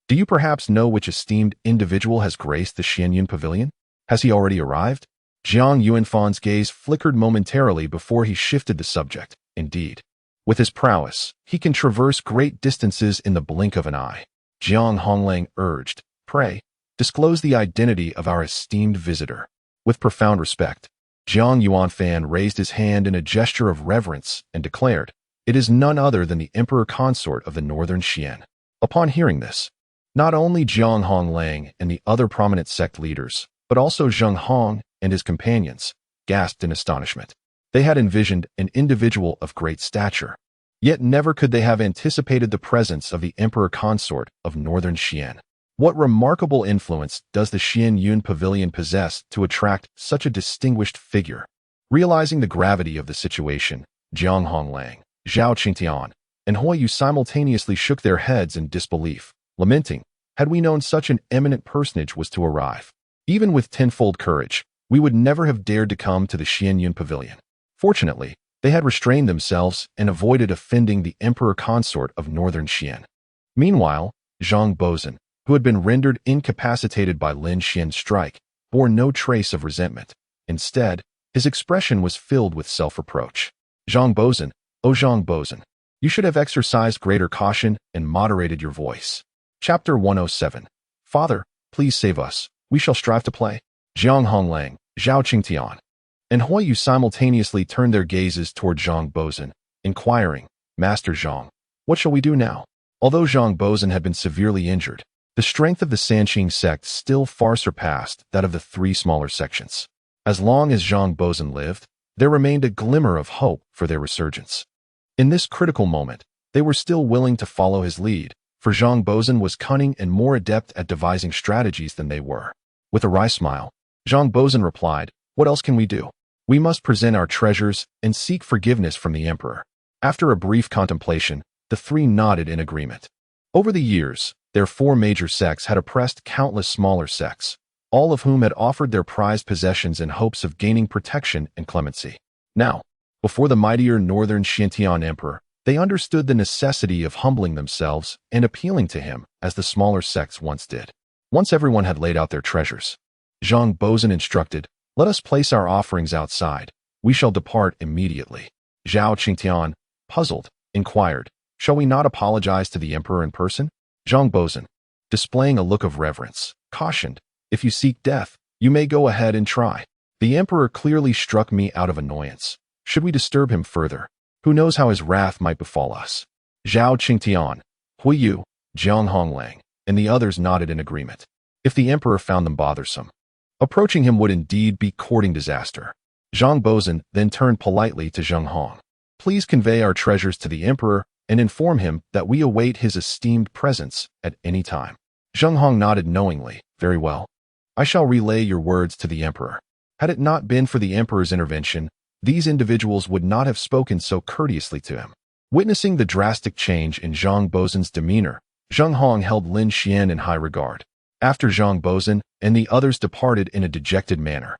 do you perhaps know which esteemed individual has graced the Xianyun pavilion? Has he already arrived?" Jiang Yuanfan's gaze flickered momentarily before he shifted the subject. Indeed, with his prowess, he can traverse great distances in the blink of an eye. Jiang Honglang urged, "Pray, disclose the identity of our esteemed visitor." With profound respect, Jiang Yuanfan raised his hand in a gesture of reverence and declared, "It is none other than the emperor consort of the northern Xian." Upon hearing this, not only Jiang Honglang and the other prominent sect leaders, but also Zheng Hong and his companions, gasped in astonishment. They had envisioned an individual of great stature, yet never could they have anticipated the presence of the emperor consort of northern Xian. What remarkable influence does the Xianyun pavilion possess to attract such a distinguished figure? Realizing the gravity of the situation, Jiang Honglang, Zhao Qingtian, and Huiyu simultaneously shook their heads in disbelief, lamenting, "Had we known such an eminent personage was to arrive, even with tenfold courage, we would never have dared to come to the Xianyun pavilion." Fortunately, they had restrained themselves and avoided offending the emperor consort of northern Xian. Meanwhile, Zhang Bozan, who had been rendered incapacitated by Lin Xian's strike, bore no trace of resentment. Instead, his expression was filled with self-reproach. "Zhang Bozan, oh Zhang Bozan, you should have exercised greater caution and moderated your voice." Chapter 107. "Father, please save us. We shall strive to play." Jiang Honglang, Zhao Qingtian and Huiyu simultaneously turned their gazes toward Zhang Bozan, inquiring, Master Zhang, what shall we do now? Although Zhang Bozan had been severely injured, the strength of the Sanqing sect still far surpassed that of the three smaller sections. As long as Zhang Bozan lived, there remained a glimmer of hope for their resurgence. In this critical moment, they were still willing to follow his lead, for Zhang Bozan was cunning and more adept at devising strategies than they were. With a wry smile, Zhang Bozan replied, what else can we do? We must present our treasures and seek forgiveness from the emperor. After a brief contemplation, the three nodded in agreement. Over the years, their four major sects had oppressed countless smaller sects, all of whom had offered their prized possessions in hopes of gaining protection and clemency. Now, before the mightier northern Xintian emperor, they understood the necessity of humbling themselves and appealing to him as the smaller sects once did. Once everyone had laid out their treasures, Zhang Bozan instructed, let us place our offerings outside. We shall depart immediately. Zhao Qingtian, puzzled, inquired, shall we not apologize to the emperor in person? Zhang Bozan, displaying a look of reverence, cautioned, if you seek death, you may go ahead and try. The emperor clearly struck me out of annoyance. Should we disturb him further? Who knows how his wrath might befall us? Zhao Qingtian, Huiyu, Jiang Honglang, and the others nodded in agreement. If the emperor found them bothersome, approaching him would indeed be courting disaster. Zhang Bozan then turned politely to Zheng Hong. Please convey our treasures to the emperor and inform him that we await his esteemed presence at any time. Zheng Hong nodded knowingly. Very well. I shall relay your words to the emperor. Had it not been for the emperor's intervention, these individuals would not have spoken so courteously to him. Witnessing the drastic change in Zhang Bozan's demeanor, Zheng Hong held Lin Xian in high regard. After Zhang Bozan and the others departed in a dejected manner,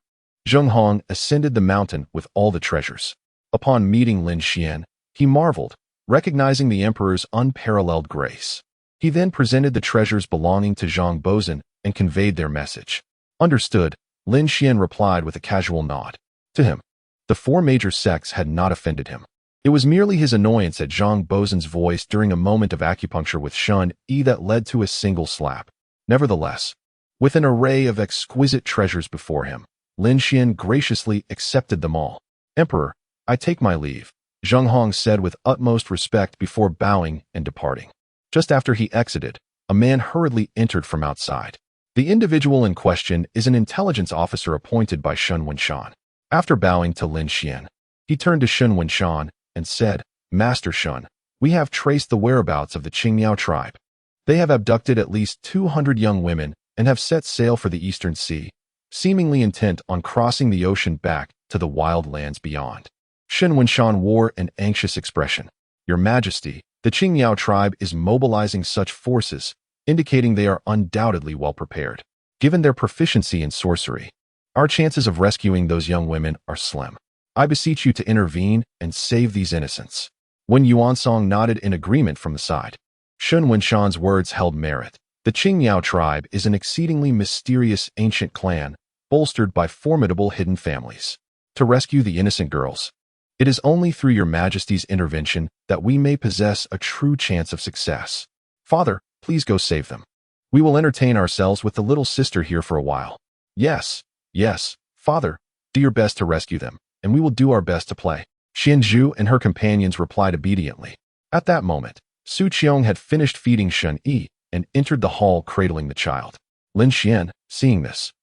Zheng Hong ascended the mountain with all the treasures. Upon meeting Lin Xian, he marveled, recognizing the emperor's unparalleled grace. He then presented the treasures belonging to Zhang Bozan and conveyed their message. Understood, Lin Xian replied with a casual nod. To him, the four major sects had not offended him. It was merely his annoyance at Zhang Bozan's voice during a moment of acupuncture with Shun Yi that led to a single slap. Nevertheless, with an array of exquisite treasures before him, Lin Xian graciously accepted them all. Emperor, I take my leave, Zheng Hong said with utmost respect before bowing and departing. Just after he exited, a man hurriedly entered from outside. The individual in question is an intelligence officer appointed by Shun Wenshan. After bowing to Lin Xian, he turned to Shun Wenshan and said, Master Shun, we have traced the whereabouts of the Qingmiao tribe. They have abducted at least 200 young women and have set sail for the Eastern Sea, seemingly intent on crossing the ocean back to the wild lands beyond. Shun Wenshan wore an anxious expression. Your Majesty, the Qingmiao tribe is mobilizing such forces, indicating they are undoubtedly well prepared. Given their proficiency in sorcery, our chances of rescuing those young women are slim. I beseech you to intervene and save these innocents. When Yuansong nodded in agreement from the side, Shun Wenshan's words held merit. The Qingmiao tribe is an exceedingly mysterious ancient clan, bolstered by formidable hidden families. To rescue the innocent girls, it is only through your Majesty's intervention that we may possess a true chance of success. Father, please go save them. We will entertain ourselves with the little sister here for a while. Yes, Father, do your best to rescue them, and we will do our best to play. Xianzhu and her companions replied obediently. At that moment, Su Qiong had finished feeding Shun Yi and entered the hall cradling the child. Lin Xian, seeing this,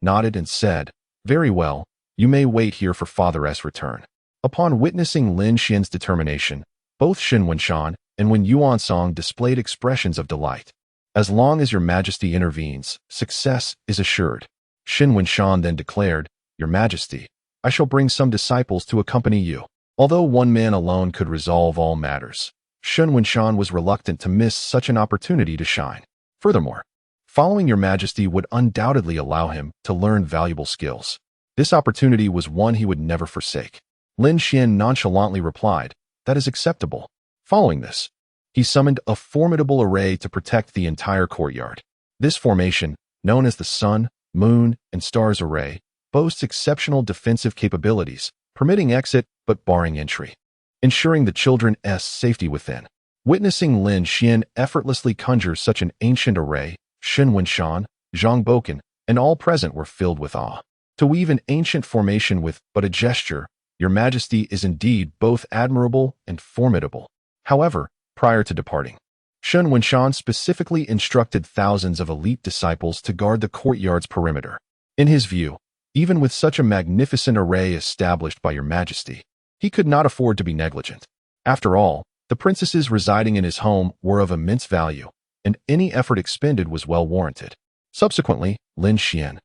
nodded and said, Very well, you may wait here for Father's return. Upon witnessing Lin Xian's determination, both Shun Wenshan and Wen Yuansong displayed expressions of delight. As long as your Majesty intervenes, success is assured. Shun Wenshan then declared, Your Majesty, I shall bring some disciples to accompany you. Although one man alone could resolve all matters, Shun Wenshan was reluctant to miss such an opportunity to shine. Furthermore, following your Majesty would undoubtedly allow him to learn valuable skills. This opportunity was one he would never forsake. Lin Xian nonchalantly replied, That is acceptable. Following this, he summoned a formidable array to protect the entire courtyard. This formation, known as the Sun, Moon, and Stars Array, boasts exceptional defensive capabilities, permitting exit but barring entry, ensuring the children's safety within. Witnessing Lin Xian effortlessly conjure such an ancient array, Shun Wenshan, Zhang Boken, and all present were filled with awe. To weave an ancient formation with but a gesture, your majesty is indeed both admirable and formidable. However, prior to departing, Sun Wenshan specifically instructed thousands of elite disciples to guard the courtyard's perimeter. In his view, even with such a magnificent array established by your majesty, he could not afford to be negligent. After all, the princesses residing in his home were of immense value, and any effort expended was well warranted. Subsequently, Lin Xian,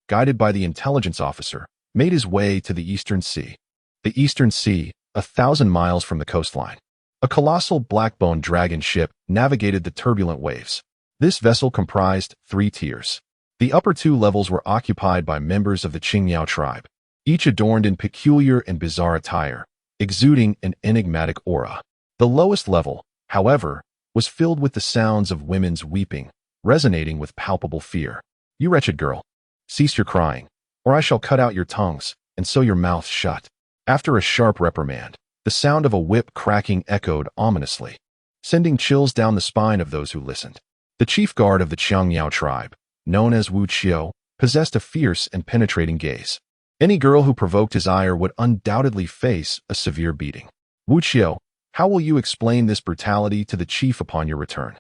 guided by the intelligence officer, made his way to the Eastern Sea. The Eastern Sea, 1,000 miles from the coastline. A colossal black-boned dragon ship navigated the turbulent waves. This vessel comprised 3 tiers. The upper 2 levels were occupied by members of the Qingyao tribe, each adorned in peculiar and bizarre attire, exuding an enigmatic aura. The lowest level, however, was filled with the sounds of women's weeping, resonating with palpable fear. "You wretched girl, cease your crying, or I shall cut out your tongues and sew your mouth shut." After a sharp reprimand, the sound of a whip cracking echoed ominously, sending chills down the spine of those who listened. The chief guard of the Qiangyao tribe, known as Wu Qiu, possessed a fierce and penetrating gaze. Any girl who provoked his ire would undoubtedly face a severe beating. "Wu Qiu, how will you explain this brutality to the chief upon your return?"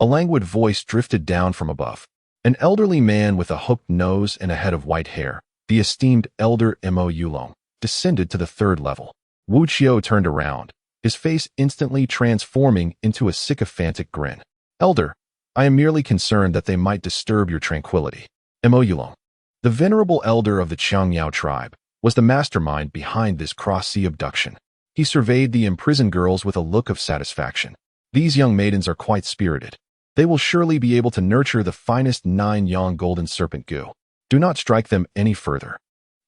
A languid voice drifted down from above. An elderly man with a hooked nose and a head of white hair, the esteemed Elder Mo Yulong, descended to the 3rd level. Wu Qiu turned around, his face instantly transforming into a sycophantic grin. "Elder, I am merely concerned that they might disturb your tranquility." Mo Yulong, the venerable elder of the Qiangyao tribe, was the mastermind behind this cross-sea abduction. He surveyed the imprisoned girls with a look of satisfaction. "These young maidens are quite spirited. They will surely be able to nurture the finest 9-yang golden serpent goo. Do not strike them any further.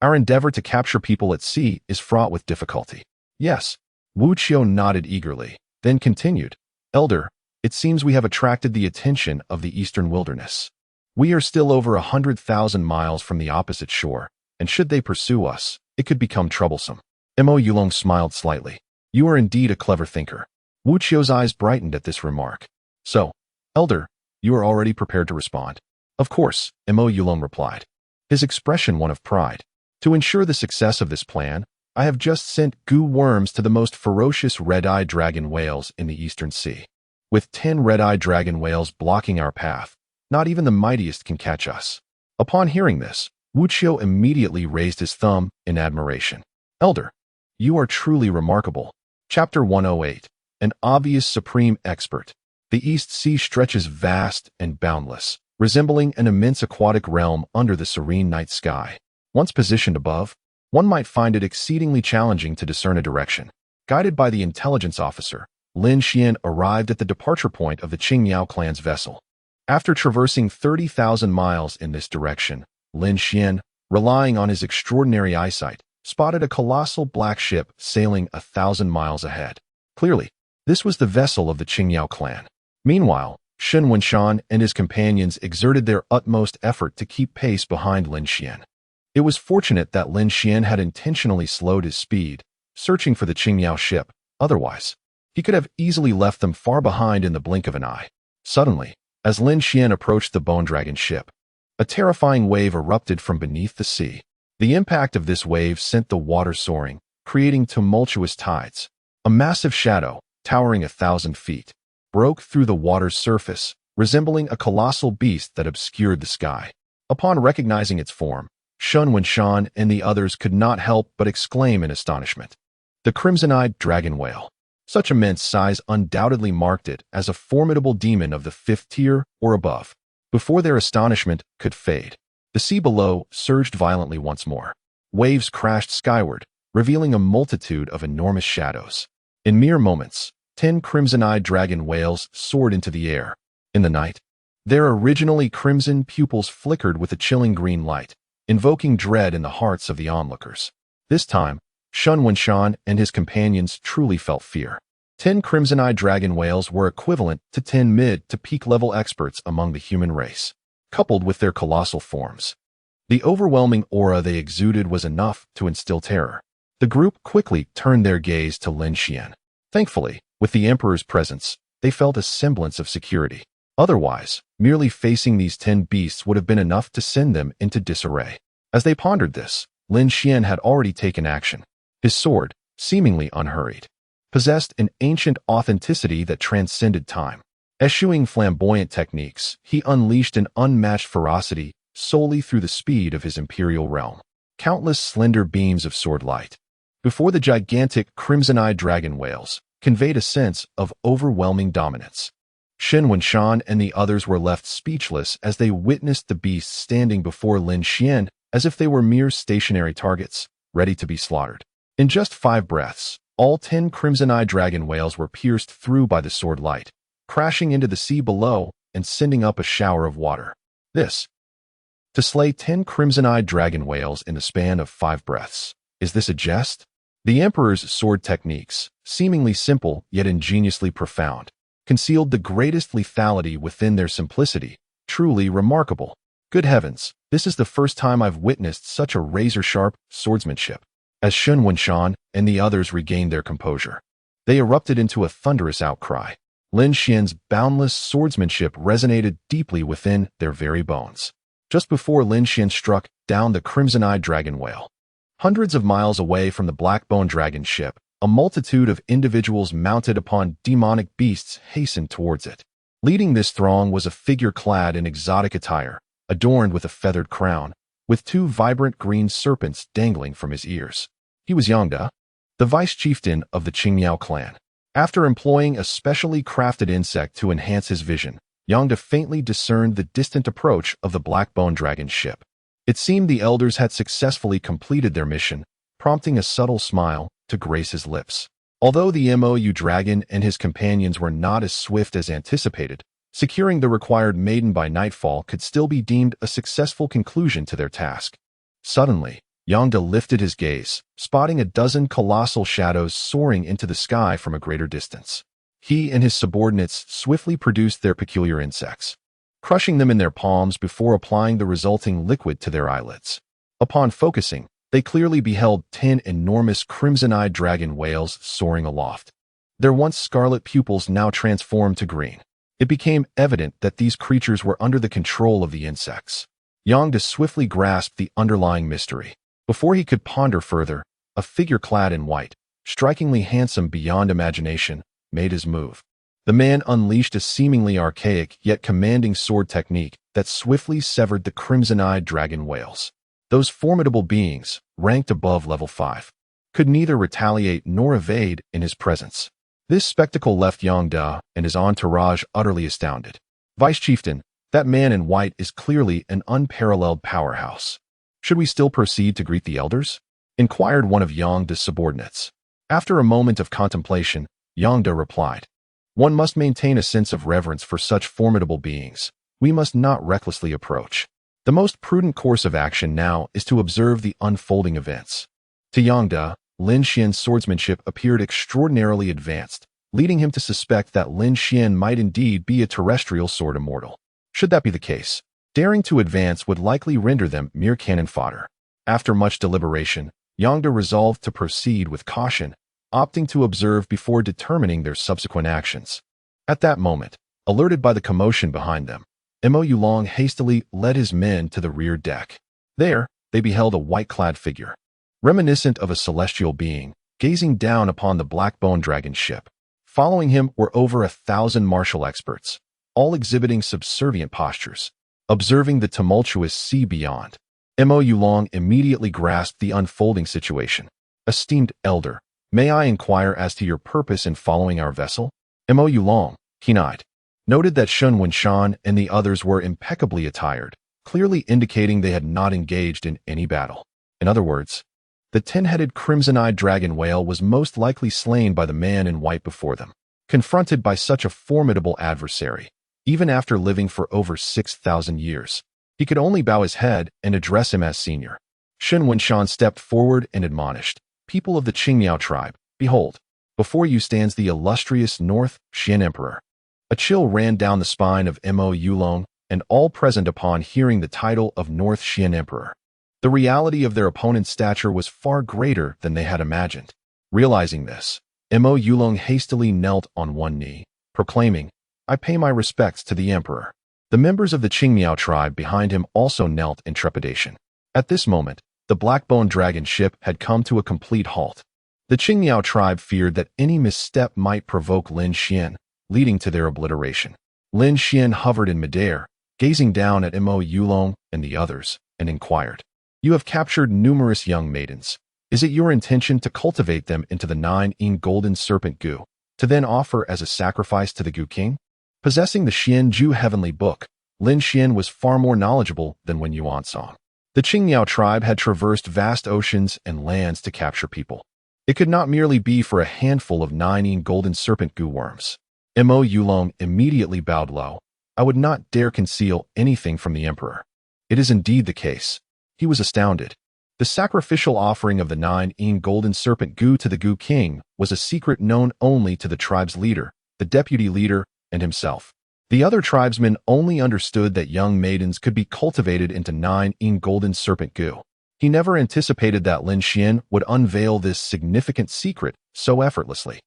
Our endeavor to capture people at sea is fraught with difficulty." "Yes." Wu Qiu nodded eagerly, then continued, "Elder, it seems we have attracted the attention of the eastern wilderness. We are still over 100,000 miles from the opposite shore, and should they pursue us, it could become troublesome." Mo Yulong smiled slightly. "You are indeed a clever thinker." Wu Qiu's eyes brightened at this remark. "So, Elder, you are already prepared to respond?" "Of course," Mo Yulong replied, his expression one of pride. "To ensure the success of this plan, I have just sent goo worms to the most ferocious red-eyed dragon whales in the Eastern Sea. With 10 red-eyed dragon whales blocking our path, not even the mightiest can catch us." Upon hearing this, Wu Qiu immediately raised his thumb in admiration. "Elder, you are truly remarkable." Chapter 108. An obvious supreme expert. The East Sea stretches vast and boundless, resembling an immense aquatic realm under the serene night sky. Once positioned above, one might find it exceedingly challenging to discern a direction. Guided by the intelligence officer, Lin Xian arrived at the departure point of the Qingyao clan's vessel. After traversing 30,000 miles in this direction, Lin Xian, relying on his extraordinary eyesight, spotted a colossal black ship sailing 1,000 miles ahead. Clearly, this was the vessel of the Qingyao clan. Meanwhile, Sun Wenshan and his companions exerted their utmost effort to keep pace behind Lin Xian. It was fortunate that Lin Xian had intentionally slowed his speed, searching for the Qingyao ship. Otherwise, he could have easily left them far behind in the blink of an eye. Suddenly, as Lin Xian approached the bone dragon ship, a terrifying wave erupted from beneath the sea. The impact of this wave sent the water soaring, creating tumultuous tides. A massive shadow, towering 1,000 feet, broke through the water's surface, resembling a colossal beast that obscured the sky. Upon recognizing its form, Sun Wenshan and the others could not help but exclaim in astonishment. The crimson-eyed dragon whale. Such immense size undoubtedly marked it as a formidable demon of the 5th tier or above. Before their astonishment could fade, the sea below surged violently once more. Waves crashed skyward, revealing a multitude of enormous shadows. In mere moments, 10 crimson-eyed dragon whales soared into the air. In the night, their originally crimson pupils flickered with a chilling green light, invoking dread in the hearts of the onlookers. This time, Sun Wenshan and his companions truly felt fear. 10 crimson-eyed dragon whales were equivalent to 10 mid to peak level experts among the human race, coupled with their colossal forms. The overwhelming aura they exuded was enough to instill terror. The group quickly turned their gaze to Lin Xian. Thankfully, with the Emperor's presence, they felt a semblance of security. Otherwise, merely facing these 10 beasts would have been enough to send them into disarray. As they pondered this, Lin Xian had already taken action. His sword, seemingly unhurried, possessed an ancient authenticity that transcended time. Eschewing flamboyant techniques, he unleashed an unmatched ferocity solely through the speed of his imperial realm. Countless slender beams of sword light, before the gigantic crimson-eyed dragon whales, conveyed a sense of overwhelming dominance. Shen Wenshan and the others were left speechless as they witnessed the beasts standing before Lin Xian as if they were mere stationary targets, ready to be slaughtered. In just 5 breaths, all 10 crimson-eyed dragon whales were pierced through by the sword light, crashing into the sea below and sending up a shower of water. To slay 10 crimson-eyed dragon whales in the span of 5 breaths. Is this a jest? The Emperor's sword techniques, seemingly simple yet ingeniously profound, concealed the greatest lethality within their simplicity, truly remarkable. Good heavens, this is the first time I've witnessed such a razor-sharp swordsmanship. As Shen Wenshan and the others regained their composure, they erupted into a thunderous outcry. Lin Xian's boundless swordsmanship resonated deeply within their very bones. Just before Lin Xian struck down the crimson-eyed dragon whale, hundreds of miles away from the black-bone dragon ship, a multitude of individuals mounted upon demonic beasts hastened towards it. Leading this throng was a figure clad in exotic attire, adorned with a feathered crown, with 2 vibrant green serpents dangling from his ears. He was Yangda, the vice-chieftain of the Qingmiao clan. After employing a specially crafted insect to enhance his vision, Yangda faintly discerned the distant approach of the black-bone dragon ship. It seemed the elders had successfully completed their mission, prompting a subtle smile to grace his lips. Although the MOU dragon and his companions were not as swift as anticipated, securing the required maiden by nightfall could still be deemed a successful conclusion to their task. Suddenly, Yangda lifted his gaze, spotting a dozen colossal shadows soaring into the sky from a greater distance. He and his subordinates swiftly produced their peculiar insects, crushing them in their palms before applying the resulting liquid to their eyelids. Upon focusing, they clearly beheld 10 enormous crimson-eyed dragon whales soaring aloft. Their once scarlet pupils now transformed to green. It became evident that these creatures were under the control of the insects. Yangda swiftly grasped the underlying mystery. Before he could ponder further, a figure clad in white, strikingly handsome beyond imagination, made his move. The man unleashed a seemingly archaic yet commanding sword technique that swiftly severed the crimson-eyed dragon whales. Those formidable beings, ranked above level 5, could neither retaliate nor evade in his presence. This spectacle left Yangda and his entourage utterly astounded. Vice Chieftain, that man in white is clearly an unparalleled powerhouse. Should we still proceed to greet the elders? Inquired one of Yangda's subordinates. After a moment of contemplation, Yangda replied, "One must maintain a sense of reverence for such formidable beings. We must not recklessly approach. The most prudent course of action now is to observe the unfolding events." To Yangda, Lin Xian's swordsmanship appeared extraordinarily advanced, leading him to suspect that Lin Xian might indeed be a terrestrial sword immortal. Should that be the case, daring to advance would likely render them mere cannon fodder. After much deliberation, Yangda resolved to proceed with caution, opting to observe before determining their subsequent actions. At that moment, alerted by the commotion behind them, Mou Long hastily led his men to the rear deck. There, they beheld a white-clad figure, reminiscent of a celestial being, gazing down upon the black-bone dragon ship. Following him were over 1,000 martial experts, all exhibiting subservient postures, observing the tumultuous sea beyond. Mou Long immediately grasped the unfolding situation. "Esteemed elder, may I inquire as to your purpose in following our vessel?" Mou Long, keen-eyed, noted that Shen Wenshan and the others were impeccably attired, clearly indicating they had not engaged in any battle. In other words, the 10-headed crimson-eyed dragon whale was most likely slain by the man in white before them. Confronted by such a formidable adversary, even after living for over 6,000 years, he could only bow his head and address him as senior. Shen Wenshan stepped forward and admonished, "People of the Qingmiao tribe, behold, before you stands the illustrious North Xian Emperor." A chill ran down the spine of Mou Long and all present upon hearing the title of North Xian Emperor. The reality of their opponent's stature was far greater than they had imagined. Realizing this, Mou Long hastily knelt on one knee, proclaiming, "I pay my respects to the Emperor." The members of the Qingmiao tribe behind him also knelt in trepidation. At this moment, the black-boned dragon ship had come to a complete halt. The Qingmiao tribe feared that any misstep might provoke Lin Xian, leading to their obliteration. Lin Xian hovered in midair, gazing down at Mo Yulong and the others, and inquired, "You have captured numerous young maidens. Is it your intention to cultivate them into the 9 golden serpent gu, to then offer as a sacrifice to the Gu King?" Possessing the Xianju heavenly book, Lin Xian was far more knowledgeable than Wen Yuansong. The Qingmiao tribe had traversed vast oceans and lands to capture people. It could not merely be for a handful of 9 golden serpent gu worms. Mo Yulong immediately bowed low. "I would not dare conceal anything from the emperor. It is indeed the case." He was astounded. The sacrificial offering of the 9 golden serpent gu to the Gu King was a secret known only to the tribe's leader, the deputy leader, and himself. The other tribesmen only understood that young maidens could be cultivated into 9 golden serpent gu. He never anticipated that Lin Xian would unveil this significant secret so effortlessly.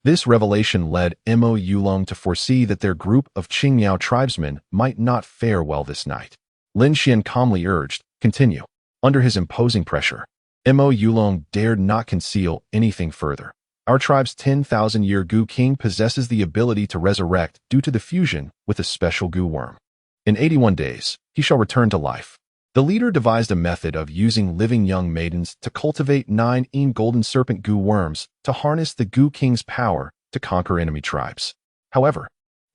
This revelation led Mo Yulong to foresee that their group of Qingmiao tribesmen might not fare well this night. Lin Xian calmly urged, "Continue." Under his imposing pressure, Mo Yulong dared not conceal anything further. "Our tribe's 10,000-year Gu King possesses the ability to resurrect due to the fusion with a special Gu worm. In 81 days, he shall return to life." The leader devised a method of using living young maidens to cultivate 9 golden serpent gu worms to harness the Gu King's power to conquer enemy tribes. However,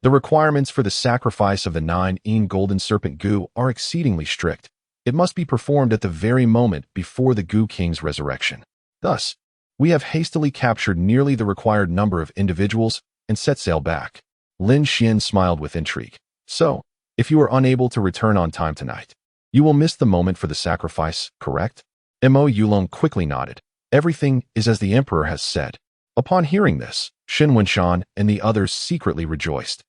the requirements for the sacrifice of the 9 golden serpent gu are exceedingly strict. It must be performed at the very moment before the Gu King's resurrection. Thus, we have hastily captured nearly the required number of individuals and set sail back. Lin Xian smiled with intrigue. "So, if you are unable to return on time tonight, you will miss the moment for the sacrifice, correct?" Mo Yulong quickly nodded. "Everything is as the emperor has said." Upon hearing this, Xin Wenshan and the others secretly rejoiced.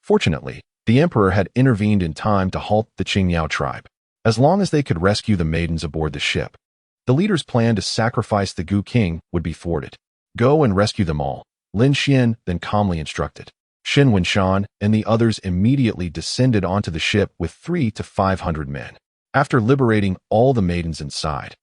Fortunately, the emperor had intervened in time to halt the Qingmiao tribe. As long as they could rescue the maidens aboard the ship, the leader's plan to sacrifice the Gu King would be thwarted. "Go and rescue them all," Lin Xian then calmly instructed. Xin Wenshan and the others immediately descended onto the ship with 300 to 500 men. After liberating all the maidens inside,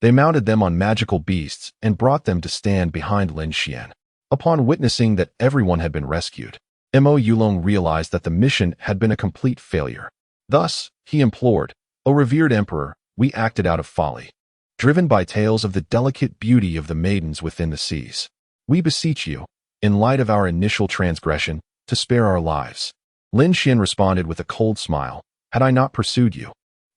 they mounted them on magical beasts and brought them to stand behind Lin Xian. Upon witnessing that everyone had been rescued, Mo Yulong realized that the mission had been a complete failure. Thus, he implored, "O revered emperor, we acted out of folly, driven by tales of the delicate beauty of the maidens within the seas. We beseech you, in light of our initial transgression, to spare our lives." Lin Xian responded with a cold smile, "Had I not pursued you,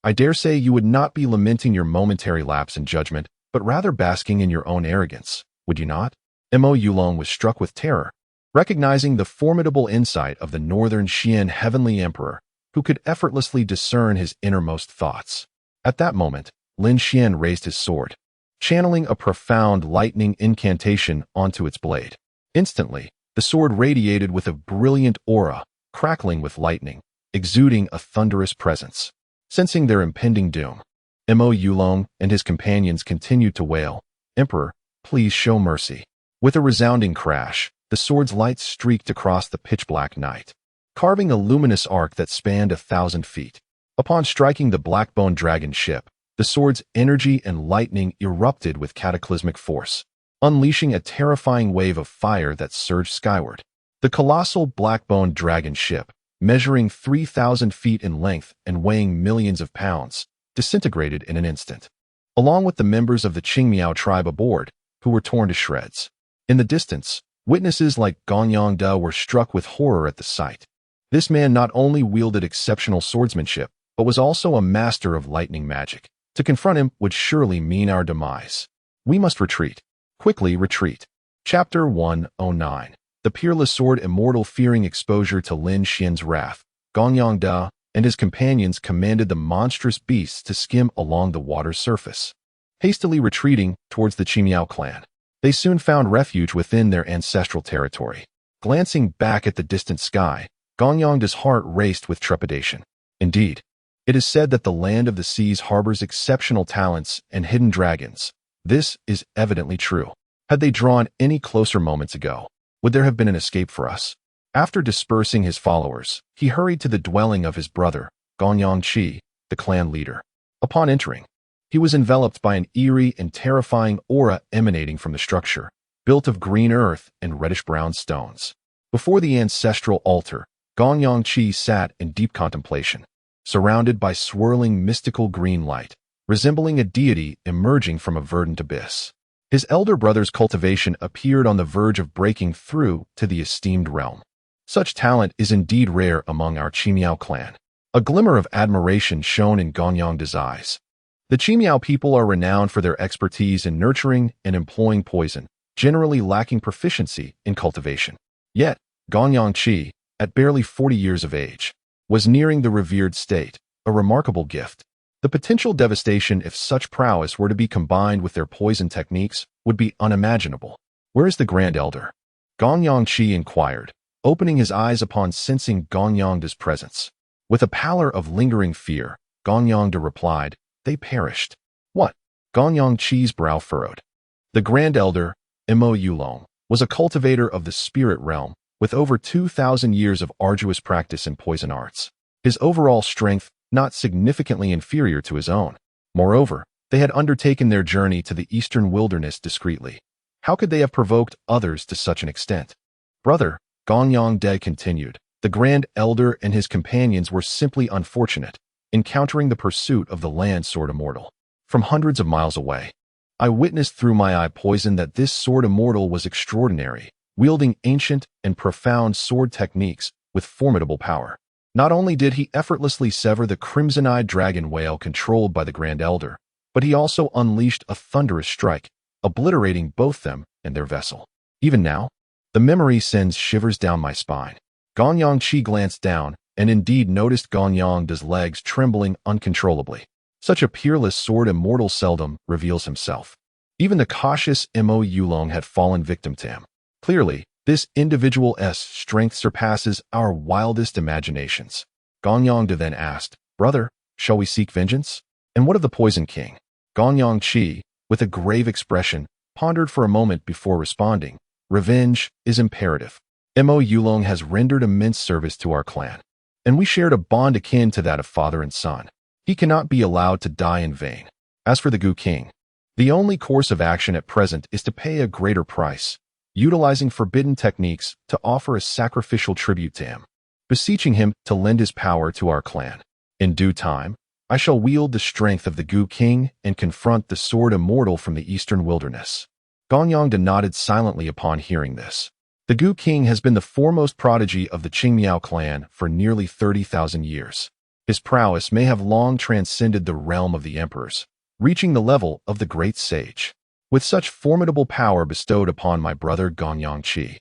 I dare say you would not be lamenting your momentary lapse in judgment, but rather basking in your own arrogance, would you not?" Mo Yulong was struck with terror, recognizing the formidable insight of the Northern Xian heavenly emperor, who could effortlessly discern his innermost thoughts. At that moment, Lin Xian raised his sword, channeling a profound lightning incantation onto its blade. Instantly, the sword radiated with a brilliant aura, crackling with lightning, exuding a thunderous presence. Sensing their impending doom, Mo Yulong and his companions continued to wail, "Emperor, please show mercy." With a resounding crash, the sword's light streaked across the pitch-black night, carving a luminous arc that spanned 1,000 feet. Upon striking the black-boned dragon ship, the sword's energy and lightning erupted with cataclysmic force, unleashing a terrifying wave of fire that surged skyward. The colossal black-boned dragon ship, measuring 3,000 feet in length and weighing millions of pounds, disintegrated in an instant, along with the members of the Qingmiao tribe aboard, who were torn to shreds. In the distance, witnesses like Gonyang Da were struck with horror at the sight. This man not only wielded exceptional swordsmanship, but was also a master of lightning magic. To confront him would surely mean our demise. We must retreat. Quickly retreat. Chapter 109. The peerless sword immortal fearing exposure to Lin Xian's wrath, Gonyang Da and his companions commanded the monstrous beasts to skim along the water's surface, hastily retreating towards the Qingmiao clan. They soon found refuge within their ancestral territory. Glancing back at the distant sky, Gonyang Da's heart raced with trepidation. Indeed, it is said that the land of the seas harbors exceptional talents and hidden dragons. This is evidently true. Had they drawn any closer moments ago, would there have been an escape for us? After dispersing his followers, he hurried to the dwelling of his brother, Gonyang Chi, the clan leader. Upon entering, He was enveloped by an eerie and terrifying aura emanating from the structure, built of green earth and reddish-brown stones. Before the ancestral altar, Gongyang Qi sat in deep contemplation, surrounded by swirling mystical green light, resembling a deity emerging from a verdant abyss. His elder brother's cultivation appeared on the verge of breaking through to the esteemed realm. Such talent is indeed rare among our Qimiao clan. A glimmer of admiration shone in Gongyang's eyes. The Qimiao people are renowned for their expertise in nurturing and employing poison, generally lacking proficiency in cultivation. Yet, Gongyang Qi, at barely 40 years of age, was nearing the revered state, a remarkable gift. The potential devastation if such prowess were to be combined with their poison techniques would be unimaginable. "Where is the Grand Elder?" Gongyang Qi inquired, opening his eyes upon sensing Gongyang's presence. With a pallor of lingering fear, Gongyang replied, "They perished." "What?" Gongyang Qi's brow furrowed. The Grand Elder, Mo Yulong, was a cultivator of the spirit realm, with over 2,000 years of arduous practice in poison arts. His overall strength not significantly inferior to his own. Moreover, they had undertaken their journey to the eastern wilderness discreetly. How could they have provoked others to such an extent? "Brother," Gongyang De continued, "the Grand Elder and his companions were simply unfortunate, encountering the pursuit of the land sword immortal. From hundreds of miles away, I witnessed through my eye poison that this sword immortal was extraordinary, wielding ancient and profound sword techniques with formidable power. Not only did he effortlessly sever the crimson-eyed dragon whale controlled by the Grand Elder, but he also unleashed a thunderous strike, obliterating both them and their vessel. Even now, the memory sends shivers down my spine." Gongyang Qi glanced down and indeed noticed Gongyang's legs trembling uncontrollably. Such a peerless sword immortal seldom reveals himself. Even the cautious Mo Yulong had fallen victim to him. Clearly, this individual's strength surpasses our wildest imaginations. Gongyang then asked, "Brother, shall we seek vengeance? And what of the Poison King?" Gongyang Qi, with a grave expression, pondered for a moment before responding, "Revenge is imperative. Mo Yulong has rendered immense service to our clan, and we shared a bond akin to that of father and son. He cannot be allowed to die in vain. As for the Gu King, the only course of action at present is to pay a greater price, utilizing forbidden techniques to offer a sacrificial tribute to him, beseeching him to lend his power to our clan. In due time, I shall wield the strength of the Gu King and confront the sword immortal from the eastern wilderness." Gongyang nodded silently upon hearing this. The Gu King has been the foremost prodigy of the Qingmiao clan for nearly 30,000 years. His prowess may have long transcended the realm of the emperors, reaching the level of the great sage. With such formidable power bestowed upon my brother Gongyang Qi,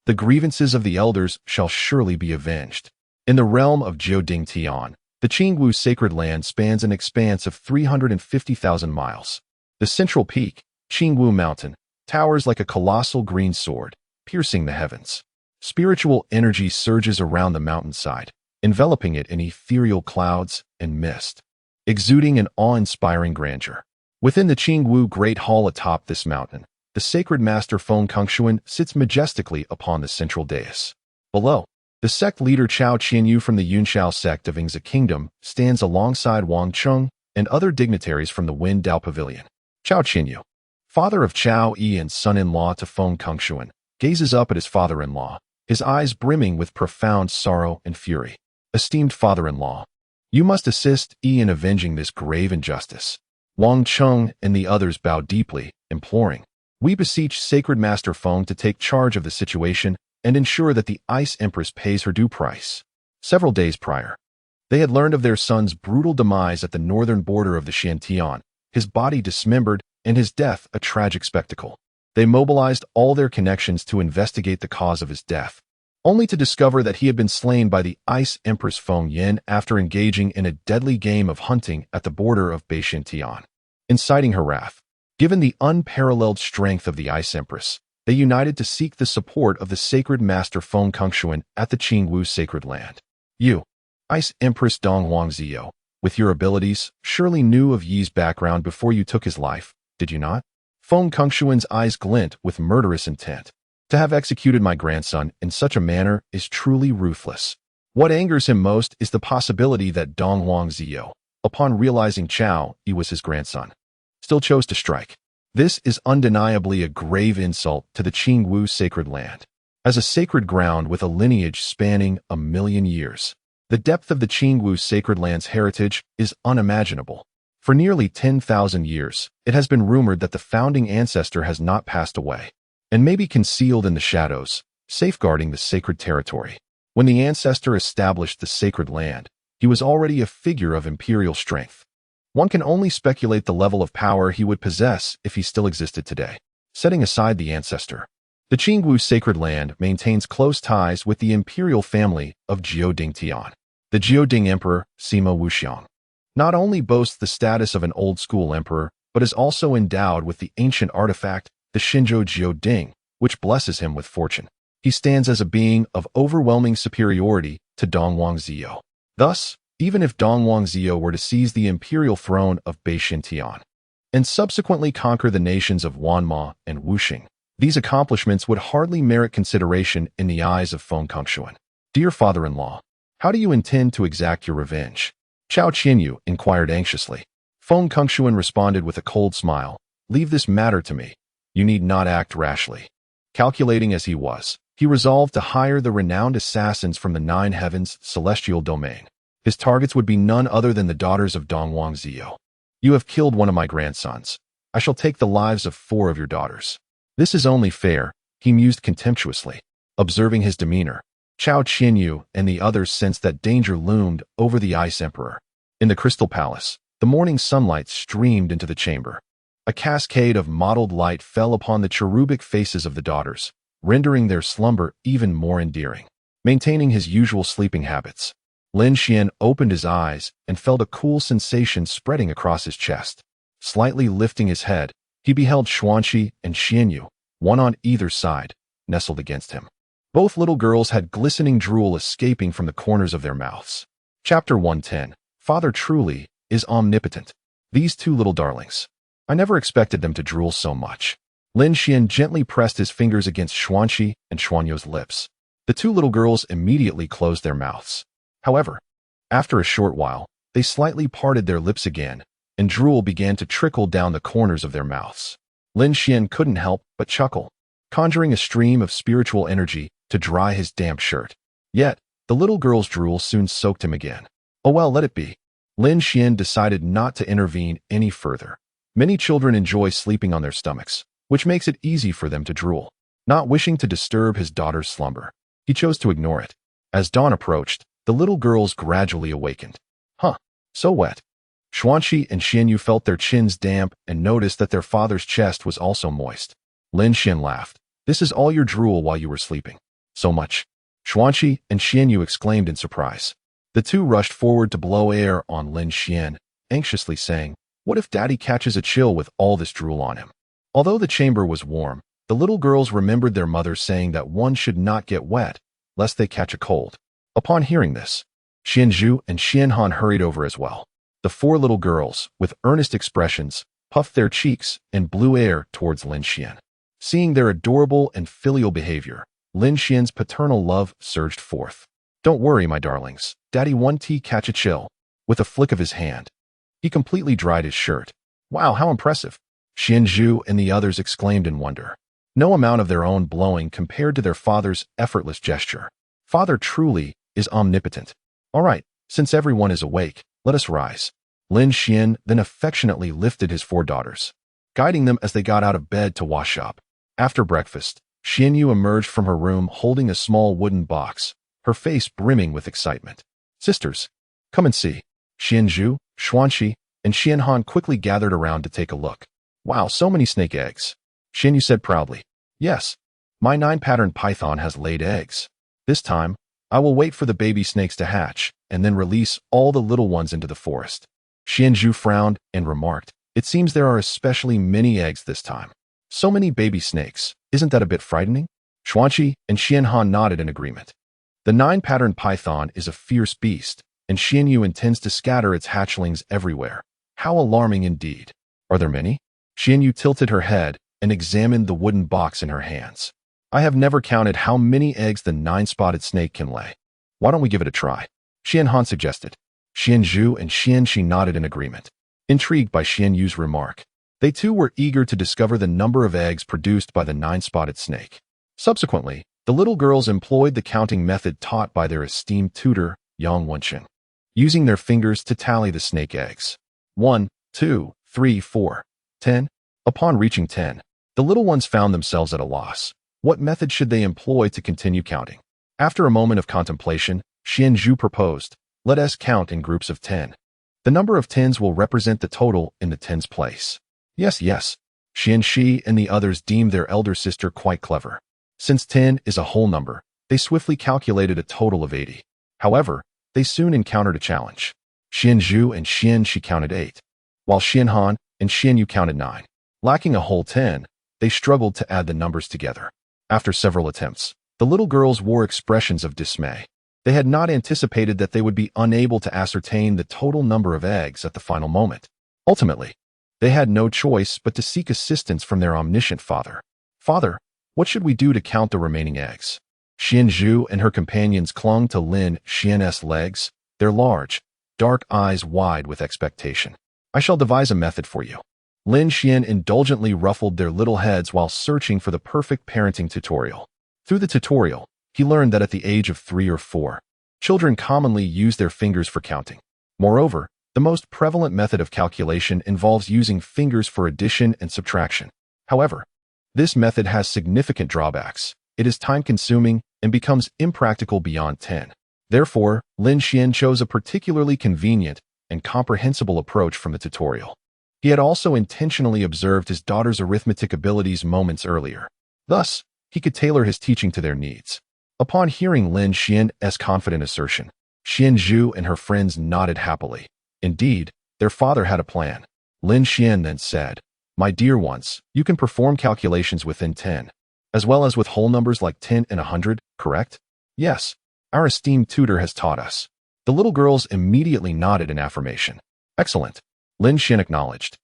the grievances of the elders shall surely be avenged. In the realm of Jiuding Tian, the Qingwu sacred land spans an expanse of 350,000 miles. The central peak, Qingwu Mountain, towers like a colossal green sword, piercing the heavens. Spiritual energy surges around the mountainside, enveloping it in ethereal clouds and mist, exuding an awe-inspiring grandeur. Within the Qingwu Great Hall atop this mountain, the sacred master Feng Kengshuan sits majestically upon the central dais. Below, the sect leader Chao Qianyu from the Yunshao sect of Yingzi Kingdom stands alongside Wang Cheng and other dignitaries from the Wen Dao Pavilion. Chao Qianyu, father of Chao Yi and son-in-law to Feng Kengshuan, gazes up at his father-in-law, his eyes brimming with profound sorrow and fury. "Esteemed father-in-law, you must assist Yi in avenging this grave injustice." Wang Cheng and the others bow deeply, imploring, "We beseech Sacred Master Feng to take charge of the situation and ensure that the Ice Empress pays her due price." Several days prior, they had learned of their son's brutal demise at the northern border of the Xiantian, his body dismembered and his death a tragic spectacle. They mobilized all their connections to investigate the cause of his death, only to discover that he had been slain by the Ice Empress Feng Yin after engaging in a deadly game of hunting at the border of Beixintian. Inciting her wrath, given the unparalleled strength of the Ice Empress, they united to seek the support of the sacred master Feng Kengshuan at the Qingwu sacred land. You, Ice Empress Dong Huangzio, with your abilities, surely knew of Yi's background before you took his life, did you not? Feng Kengshuan's eyes glint with murderous intent. To have executed my grandson in such a manner is truly ruthless. What angers him most is the possibility that Dong Huangzio, upon realizing Chao Yi was his grandson, still chose to strike. This is undeniably a grave insult to the Qingwu sacred land. As a sacred ground with a lineage spanning 1,000,000 years, the depth of the Qingwu sacred land's heritage is unimaginable. For nearly 10,000 years, it has been rumored that the founding ancestor has not passed away, and may be concealed in the shadows, safeguarding the sacred territory. When the ancestor established the sacred land, he was already a figure of imperial strength. One can only speculate the level of power he would possess if he still existed today. Setting aside the ancestor, the Qingwu sacred land maintains close ties with the imperial family of Jioding Tian. The Jioding Emperor, Sima Wuxiang, not only boasts the status of an old-school emperor, but is also endowed with the ancient artifact, the Shinzhou Jioding, which blesses him with fortune. He stands as a being of overwhelming superiority to Dongwang Ziyou. Thus, even if Dongwang Ziyou were to seize the imperial throne of Beixin Tian and subsequently conquer the nations of Wanma and Wuxing, these accomplishments would hardly merit consideration in the eyes of Feng Kongxuan. Dear father-in-law, how do you intend to exact your revenge? Chao Qianyu inquired anxiously. Feng Kongxuan responded with a cold smile. Leave this matter to me. You need not act rashly. Calculating as he was, he resolved to hire the renowned assassins from the Nine Heavens celestial domain. His targets would be none other than the daughters of Dongwang Ziyou. You have killed one of my grandsons. I shall take the lives of 4 of your daughters. This is only fair, he mused contemptuously. Observing his demeanor, Chao Qianyu and the others sensed that danger loomed over the Ice Emperor. In the Crystal Palace, the morning sunlight streamed into the chamber. A cascade of mottled light fell upon the cherubic faces of the daughters, rendering their slumber even more endearing. Maintaining his usual sleeping habits, Lin Xian opened his eyes and felt a cool sensation spreading across his chest. Slightly lifting his head, he beheld Xuanqi and Xianyu, one on either side, nestled against him. Both little girls had glistening drool escaping from the corners of their mouths. Chapter 110. Father truly is omnipotent. These 2 little darlings. I never expected them to drool so much. Lin Xian gently pressed his fingers against Xuanqi and Xuanyu's lips. The 2 little girls immediately closed their mouths. However, after a short while, they slightly parted their lips again, and drool began to trickle down the corners of their mouths. Lin Xian couldn't help but chuckle, conjuring a stream of spiritual energy to dry his damp shirt. Yet, the little girl's drool soon soaked him again. Oh well, let it be. Lin Xian decided not to intervene any further. Many children enjoy sleeping on their stomachs, which makes it easy for them to drool. Not wishing to disturb his daughter's slumber, he chose to ignore it. As dawn approached, the little girls gradually awakened. Huh, so wet. Xuanqi and Xianyu felt their chins damp and noticed that their father's chest was also moist. Lin Xian laughed. This is all your drool while you were sleeping. So much. Xuanqi and Xianyu exclaimed in surprise. The 2 rushed forward to blow air on Lin Xian, anxiously saying, what if Daddy catches a chill with all this drool on him? Although the chamber was warm, the little girls remembered their mother saying that one should not get wet, lest they catch a cold. Upon hearing this, Xianzhu and Xianhan hurried over as well. The 4 little girls, with earnest expressions, puffed their cheeks and blew air towards Lin Xian. Seeing their adorable and filial behavior, Lin Xian's paternal love surged forth. Don't worry, my darlings. Daddy won't catch a chill. With a flick of his hand, he completely dried his shirt. Wow, how impressive. Xianzhu and the others exclaimed in wonder. No amount of their own blowing compared to their father's effortless gesture. Father truly is omnipotent. All right, since everyone is awake, let us rise. Lin Xian then affectionately lifted his 4 daughters, guiding them as they got out of bed to wash up. After breakfast, Xianyu emerged from her room holding a small wooden box, her face brimming with excitement. Sisters, come and see. Xianzhu, Xuanqi, and Xianhan quickly gathered around to take a look. Wow, so many snake eggs. Xianyu said proudly. Yes, my 9-patterned python has laid eggs. This time, I will wait for the baby snakes to hatch and then release all the little ones into the forest. Xianzhu frowned and remarked, it seems there are especially many eggs this time. So many baby snakes, isn't that a bit frightening? Xuanqi and Xianhan nodded in agreement. The 9-patterned python is a fierce beast, and Xianyu intends to scatter its hatchlings everywhere. How alarming indeed. Are there many? Xianyu tilted her head and examined the wooden box in her hands. I have never counted how many eggs the 9-spotted snake can lay. Why don't we give it a try? Xianhan suggested. Xianzhu and Xianqi nodded in agreement, intrigued by Xianyu's remark. They too were eager to discover the number of eggs produced by the nine-spotted snake. Subsequently, the little girls employed the counting method taught by their esteemed tutor, Yang Wenqing, using their fingers to tally the snake eggs. 1, 2, 3, 4, 10. Upon reaching 10, the little ones found themselves at a loss. What method should they employ to continue counting? After a moment of contemplation, Xianzhu proposed, let us count in groups of 10. The number of tens will represent the total in the tens place. Yes, yes. Xianxi and the others deemed their elder sister quite clever. Since 10 is a whole number, they swiftly calculated a total of 80. However, they soon encountered a challenge. Xianzhu and Xianxi counted 8, while Xianhan and Xianyu counted 9. Lacking a whole 10, they struggled to add the numbers together. After several attempts, the little girls wore expressions of dismay. They had not anticipated that they would be unable to ascertain the total number of eggs at the final moment. Ultimately, they had no choice but to seek assistance from their omniscient father. Father, what should we do to count the remaining eggs? Xianzhu and her companions clung to Lin Xian's legs, their large, dark eyes wide with expectation. I shall devise a method for you. Lin Xian indulgently ruffled their little heads while searching for the perfect parenting tutorial. Through the tutorial, he learned that at the age of 3 or 4, children commonly use their fingers for counting. Moreover, the most prevalent method of calculation involves using fingers for addition and subtraction. However, this method has significant drawbacks. It is time-consuming and becomes impractical beyond 10. Therefore, Lin Xian chose a particularly convenient and comprehensible approach from the tutorial. He had also intentionally observed his daughter's arithmetic abilities moments earlier. Thus, he could tailor his teaching to their needs. Upon hearing Lin Xian's confident assertion, Xianzhu and her friends nodded happily. Indeed, their father had a plan. Lin Xian then said, my dear ones, you can perform calculations within 10, as well as with whole numbers like 10 and 100, correct? Yes, our esteemed tutor has taught us. The little girls immediately nodded in affirmation. Excellent, Lin Xian acknowledged,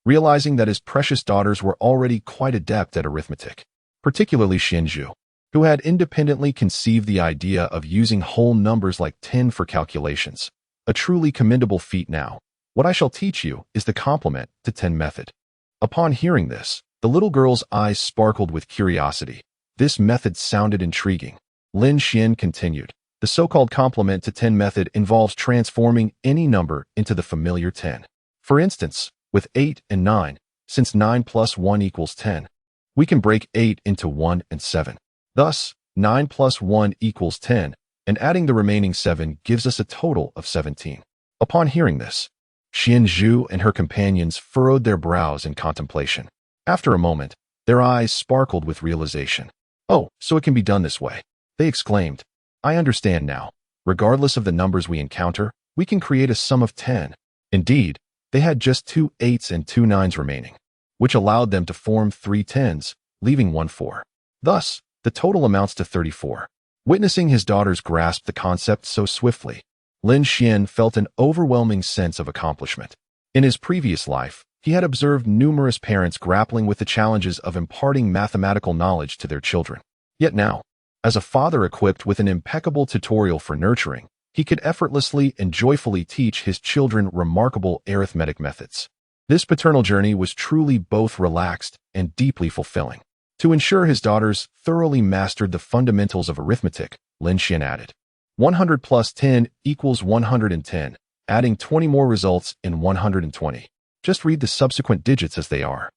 realizing that his precious daughters were already quite adept at arithmetic, particularly Xianzhu, who had independently conceived the idea of using whole numbers like 10 for calculations. A truly commendable feat now. What I shall teach you is the complement to 10 method. Upon hearing this, the little girl's eyes sparkled with curiosity. This method sounded intriguing. Lin Xian continued, the so-called complement to 10 method involves transforming any number into the familiar 10. For instance, with 8 and 9, since 9 plus 1 equals 10, we can break 8 into 1 and 7. Thus, 9 plus 1 equals 10, and adding the remaining 7 gives us a total of 17. Upon hearing this, Xianzhu and her companions furrowed their brows in contemplation. After a moment, their eyes sparkled with realization. Oh, so it can be done this way, they exclaimed. I understand now. Regardless of the numbers we encounter, we can create a sum of 10. Indeed, they had just 2 8s and 2 9s remaining, which allowed them to form 3 10s, leaving 1 4. Thus, the total amounts to 34. Witnessing his daughters grasp the concept so swiftly, Lin Xian felt an overwhelming sense of accomplishment. In his previous life, he had observed numerous parents grappling with the challenges of imparting mathematical knowledge to their children. Yet now, as a father equipped with an impeccable tutorial for nurturing, he could effortlessly and joyfully teach his children remarkable arithmetic methods. This paternal journey was truly both relaxed and deeply fulfilling. To ensure his daughters thoroughly mastered the fundamentals of arithmetic, Lin Xian added, 100 plus 10 equals 110, adding 20 more results in 120. Just read the subsequent digits as they are.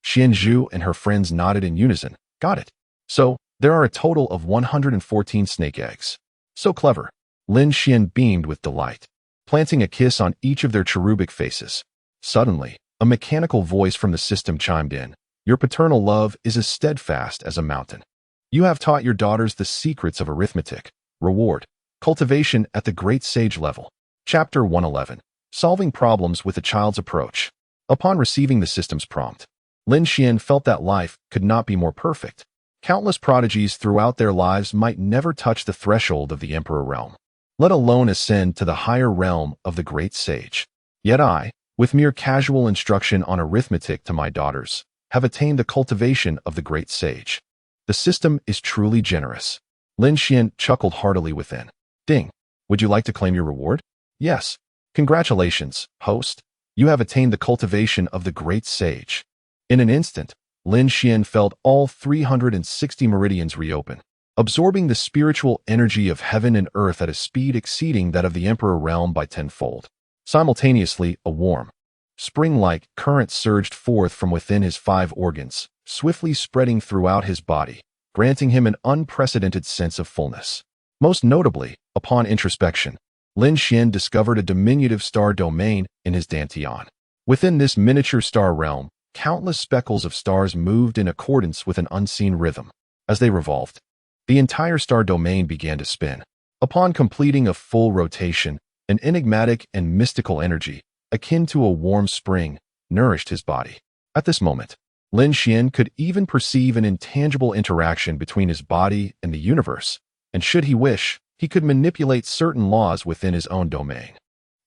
Xianzhu and her friends nodded in unison. Got it. So, there are a total of 114 snake eggs. So clever. Lin Xian beamed with delight, planting a kiss on each of their cherubic faces. Suddenly, a mechanical voice from the system chimed in. Your paternal love is as steadfast as a mountain. You have taught your daughters the secrets of arithmetic, reward, cultivation at the great sage level. Chapter 111. Solving problems with a child's approach. Upon receiving the system's prompt, Lin Xian felt that life could not be more perfect. Countless prodigies throughout their lives might never touch the threshold of the emperor realm, let alone ascend to the higher realm of the great sage. Yet I, with mere casual instruction on arithmetic to my daughters, have attained the cultivation of the great sage. The system is truly generous. Lin Xian chuckled heartily within. Ding. Would you like to claim your reward? Yes. Congratulations, host. You have attained the cultivation of the great sage." In an instant, Lin Xian felt all 360 meridians reopen, absorbing the spiritual energy of heaven and earth at a speed exceeding that of the Emperor realm by tenfold. Simultaneously, a warm, spring-like current surged forth from within his 5 organs, swiftly spreading throughout his body, granting him an unprecedented sense of fullness. Most notably, upon introspection, Lin Xian discovered a diminutive star domain in his dantian. Within this miniature star realm, countless speckles of stars moved in accordance with an unseen rhythm. As they revolved, the entire star domain began to spin. Upon completing a full rotation, an enigmatic and mystical energy, akin to a warm spring, nourished his body. At this moment, Lin Xian could even perceive an intangible interaction between his body and the universe, and should he wish, he could manipulate certain laws within his own domain.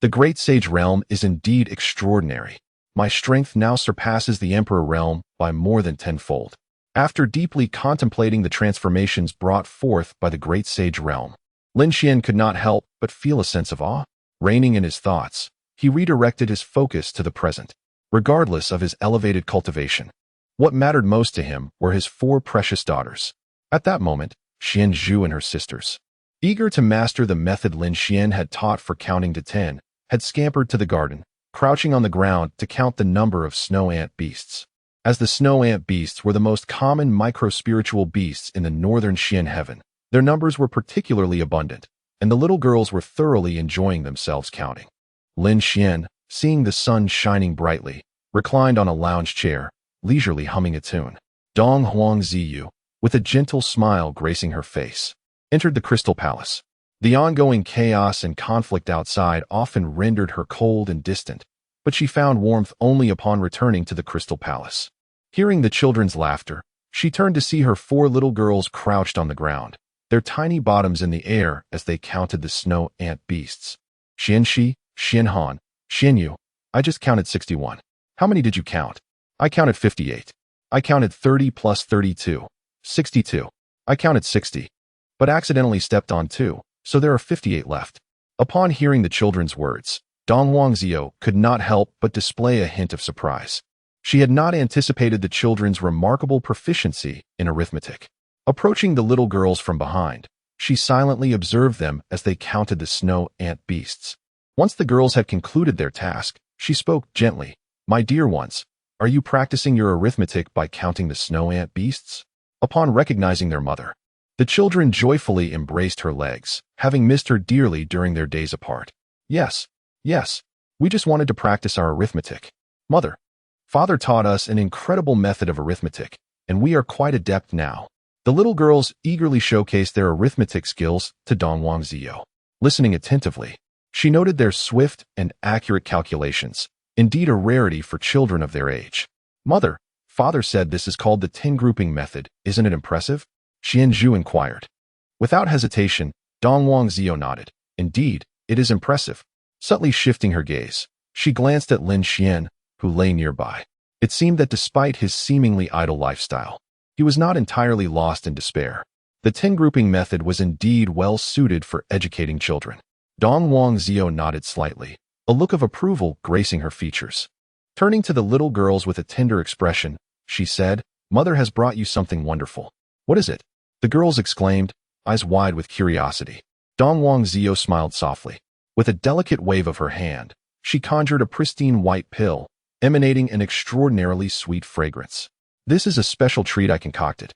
The Great Sage realm is indeed extraordinary. My strength now surpasses the Emperor realm by more than tenfold. After deeply contemplating the transformations brought forth by the Great Sage realm, Lin Xian could not help but feel a sense of awe. Reigning in his thoughts, he redirected his focus to the present. Regardless of his elevated cultivation, what mattered most to him were his 4 precious daughters. At that moment, Xian Zhu and her sisters, eager to master the method Lin Xian had taught for counting to 10, had scampered to the garden, crouching on the ground to count the number of snow ant beasts. As the snow ant beasts were the most common micro-spiritual beasts in the northern Xian heaven, their numbers were particularly abundant, and the little girls were thoroughly enjoying themselves counting. Lin Xian, seeing the sun shining brightly, reclined on a lounge chair, leisurely humming a tune. Dong Huang Ziyu, with a gentle smile gracing her face, entered the Crystal Palace. The ongoing chaos and conflict outside often rendered her cold and distant, but she found warmth only upon returning to the Crystal Palace. Hearing the children's laughter, she turned to see her 4 little girls crouched on the ground, their tiny bottoms in the air as they counted the snow ant beasts. "Xianxi, Xianhan, Xianyu, I just counted 61. How many did you count?" "I counted 58. I counted 30 plus 32. 62. I counted 60. But accidentally stepped on 2, so there are 58 left." Upon hearing the children's words, Dong Wangzio could not help but display a hint of surprise. She had not anticipated the children's remarkable proficiency in arithmetic. Approaching the little girls from behind, she silently observed them as they counted the snow ant beasts. Once the girls had concluded their task, she spoke gently. "My dear ones, are you practicing your arithmetic by counting the snow ant beasts?" Upon recognizing their mother, the children joyfully embraced her legs, having missed her dearly during their days apart. Yes, we just wanted to practice our arithmetic. Mother, Father taught us an incredible method of arithmetic, and we are quite adept now." The little girls eagerly showcased their arithmetic skills to Dong Wangzio. Listening attentively, she noted their swift and accurate calculations, indeed a rarity for children of their age. "Mother, Father said this is called the 10-grouping method. Isn't it impressive?" Xian Zhu inquired. Without hesitation, Dong Wangzio nodded. "Indeed, it is impressive." Subtly shifting her gaze, she glanced at Lin Xian, who lay nearby. It seemed that despite his seemingly idle lifestyle, he was not entirely lost in despair. The 10-grouping method was indeed well suited for educating children. Dong Wangzio nodded slightly, a look of approval gracing her features. Turning to the little girls with a tender expression, she said, "Mother has brought you something wonderful." "What is it?" the girls exclaimed, eyes wide with curiosity. Dong Wangzio smiled softly. With a delicate wave of her hand, she conjured a pristine white pill, emanating an extraordinarily sweet fragrance. "This is a special treat I concocted.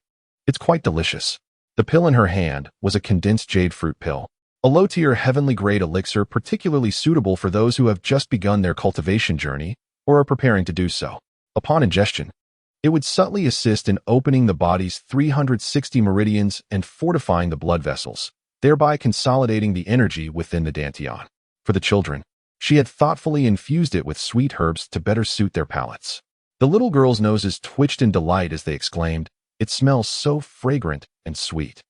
It's quite delicious." The pill in her hand was a condensed jade fruit pill, a low-tier heavenly-grade elixir particularly suitable for those who have just begun their cultivation journey or are preparing to do so. Upon ingestion, it would subtly assist in opening the body's 360 meridians and fortifying the blood vessels, thereby consolidating the energy within the dantian. For the children, she had thoughtfully infused it with sweet herbs to better suit their palates. The little girls' noses twitched in delight as they exclaimed, "It smells so fragrant and sweet."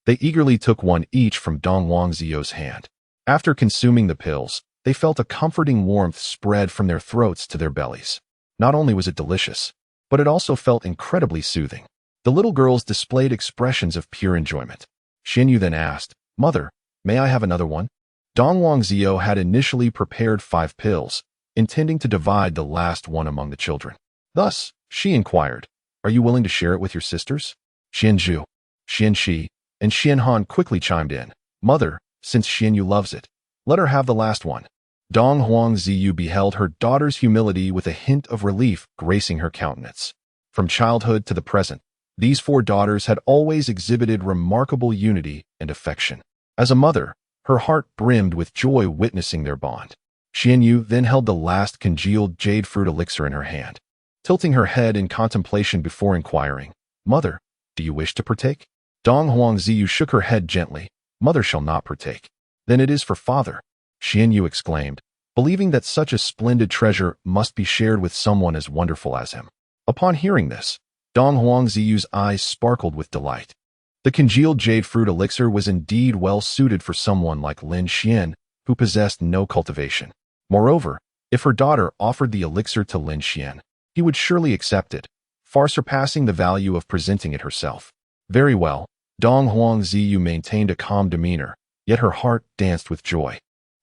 They eagerly took one each from Dong Wangzio's hand. After consuming the pills, they felt a comforting warmth spread from their throats to their bellies. Not only was it delicious, but it also felt incredibly soothing. The little girls displayed expressions of pure enjoyment. Xinyu then asked, "Mother, may I have another one?" Dong Wangzio had initially prepared 5 pills, intending to divide the last one among the children. Thus, she inquired, "Are you willing to share it with your sisters?" Xianzhu, Xianxi, and Xianhan quickly chimed in. "Mother, since Xianyu loves it, let her have the last one." Dong Huangziyu beheld her daughter's humility with a hint of relief gracing her countenance. From childhood to the present, these 4 daughters had always exhibited remarkable unity and affection. As a mother, her heart brimmed with joy witnessing their bond. Xianyu then held the last congealed jade fruit elixir in her hand, tilting her head in contemplation before inquiring, "Mother, do you wish to partake?" Dong Huangziyu shook her head gently. "Mother shall not partake." "Then it is for father," Xianyu exclaimed, believing that such a splendid treasure must be shared with someone as wonderful as him. Upon hearing this, Dong Huangziyu's eyes sparkled with delight. The congealed jade fruit elixir was indeed well suited for someone like Lin Xian, who possessed no cultivation. Moreover, if her daughter offered the elixir to Lin Xian, he would surely accept it, far surpassing the value of presenting it herself. Very well, Dong Huangziyu maintained a calm demeanor, yet her heart danced with joy.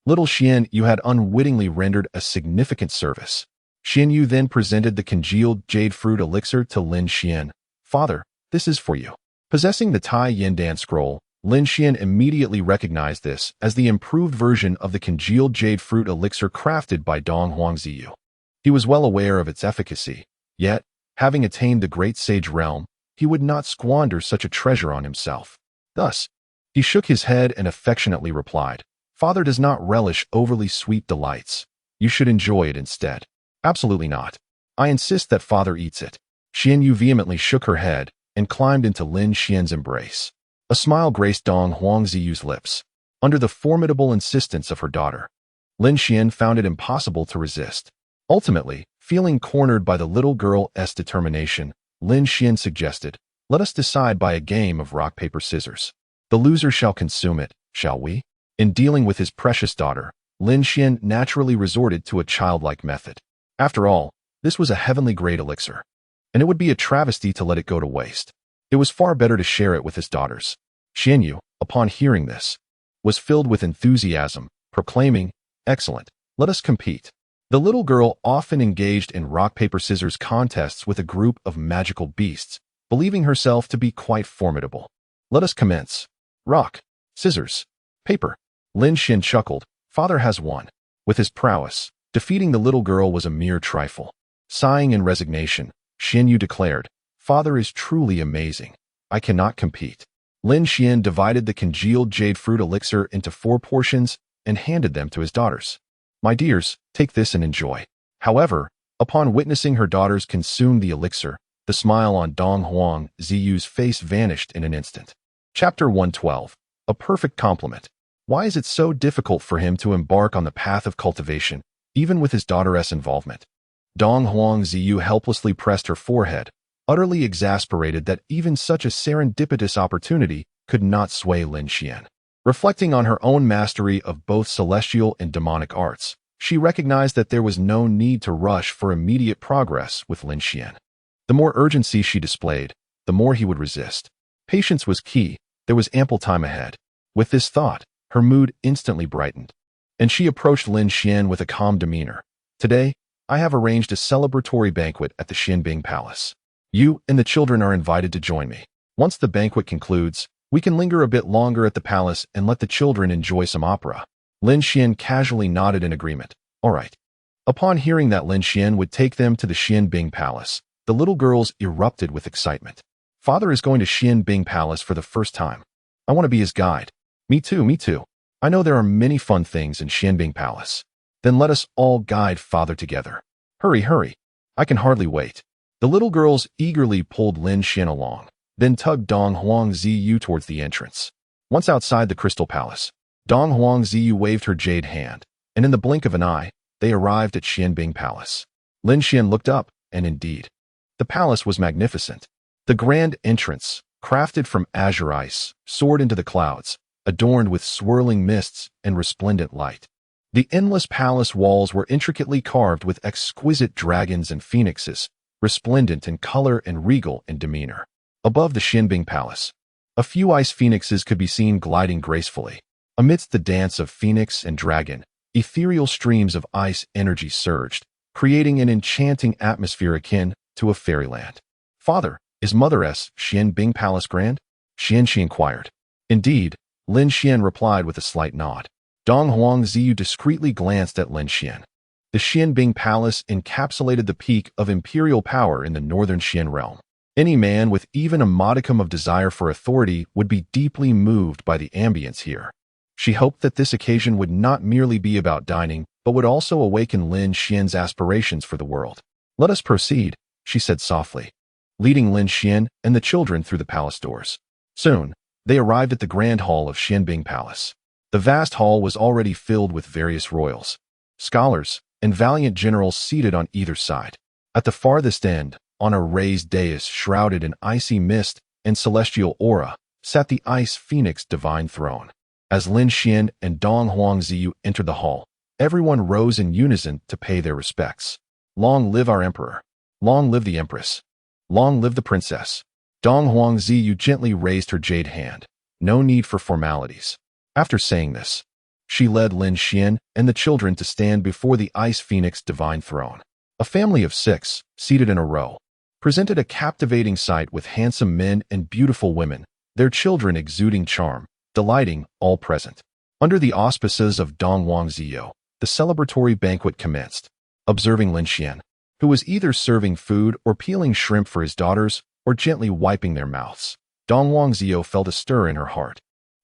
"Little Xian, you had unwittingly rendered a significant service." Xianyu then presented the congealed jade fruit elixir to Lin Xian. "Father, this is for you." Possessing the Tai Yindan scroll, Lin Xian immediately recognized this as the improved version of the congealed jade fruit elixir crafted by Dong Huangziyu. He was well aware of its efficacy, yet, having attained the great sage realm, he would not squander such a treasure on himself. Thus, he shook his head and affectionately replied, "Father does not relish overly sweet delights. You should enjoy it instead." "Absolutely not. I insist that father eats it." Xianyu vehemently shook her head and climbed into Lin Xian's embrace. A smile graced Dong Huangziyu's lips. Under the formidable insistence of her daughter, Lin Xian found it impossible to resist. Ultimately, feeling cornered by the little girl's determination, Lin Xian suggested, "Let us decide by a game of rock, paper, scissors. The loser shall consume it, shall we?" In dealing with his precious daughter, Lin Xian naturally resorted to a childlike method. After all, this was a heavenly grade elixir, and it would be a travesty to let it go to waste. It was far better to share it with his daughters. Xianyu, upon hearing this, was filled with enthusiasm, proclaiming, "Excellent, let us compete." The little girl often engaged in rock, paper, scissors contests with a group of magical beasts, believing herself to be quite formidable. "Let us commence. Rock, scissors, paper." Lin Xian chuckled. Father has won. With his prowess, defeating the little girl was a mere trifle. Sighing in resignation, Xianyu declared, "Father is truly amazing. I cannot compete." Lin Xian divided the congealed jade fruit elixir into 4 portions and handed them to his daughters. "My dears, take this and enjoy." However, upon witnessing her daughters consume the elixir, the smile on Dong Huangziyu's face vanished in an instant. Chapter 112. A perfect compliment. Why is it so difficult for him to embark on the path of cultivation, even with his daughter's involvement? Dong Huangziyu helplessly pressed her forehead, utterly exasperated that even such a serendipitous opportunity could not sway Lin Xian. Reflecting on her own mastery of both celestial and demonic arts, she recognized that there was no need to rush for immediate progress with Lin Xian. The more urgency she displayed, the more he would resist. Patience was key. There was ample time ahead. With this thought, her mood instantly brightened, and she approached Lin Xian with a calm demeanor. "Today, I have arranged a celebratory banquet at the Xianbing Palace. You and the children are invited to join me. Once the banquet concludes, we can linger a bit longer at the palace and let the children enjoy some opera." Lin Xian casually nodded in agreement. "All right." Upon hearing that Lin Xian would take them to the Xianbing Palace, the little girls erupted with excitement. "Father is going to Xianbing Palace for the first time. I want to be his guide." Me too, me too. I know there are many fun things in Xianbing Palace. Then let us all guide father together. Hurry, hurry. I can hardly wait." The little girls eagerly pulled Lin Xian along, then tugged Dong Huangziyu towards the entrance. Once outside the Crystal Palace, Dong Huangziyu waved her jade hand, and in the blink of an eye, they arrived at Xianbing Palace. Lin Xian looked up, and indeed, the palace was magnificent. The grand entrance, crafted from azure ice, soared into the clouds, adorned with swirling mists and resplendent light. The endless palace walls were intricately carved with exquisite dragons and phoenixes, resplendent in color and regal in demeanor. Above the Xianbing Palace, a few ice phoenixes could be seen gliding gracefully. Amidst the dance of phoenix and dragon, Ethereal streams of ice energy surged, creating an enchanting atmosphere akin to a fairyland. "Father, is Mother Xian Bing Palace grand?" She inquired. "Indeed," Lin Xian replied with a slight nod. Dong Huangziyu discreetly glanced at Lin Xian. The Xianbing Palace encapsulated the peak of imperial power in the northern Xian realm. Any man with even a modicum of desire for authority would be deeply moved by the ambience here. She hoped that this occasion would not merely be about dining, but would also awaken Lin Xian's aspirations for the world. "Let us proceed," she said softly, leading Lin Xian and the children through the palace doors. Soon, they arrived at the grand hall of Xianbing Palace. The vast hall was already filled with various royals, scholars, and valiant generals seated on either side. At the farthest end, on a raised dais shrouded in icy mist and celestial aura, sat the Ice Phoenix Divine Throne. As Lin Xian and Dong Huangziyu entered the hall, everyone rose in unison to pay their respects. "Long live our emperor! Long live the empress! Long live the princess!" Dong Huangziyu gently raised her jade hand. No need for formalities. After saying this, she led Lin Xian and the children to stand before the Ice Phoenix Divine Throne. A family of 6, seated in a row, presented a captivating sight with handsome men and beautiful women, their children exuding charm, delighting all present. Under the auspices of Dong Huangziyu, the celebratory banquet commenced. Observing Lin Xian, who was either serving food or peeling shrimp for his daughters or gently wiping their mouths, Dong Huangziyu felt a stir in her heart.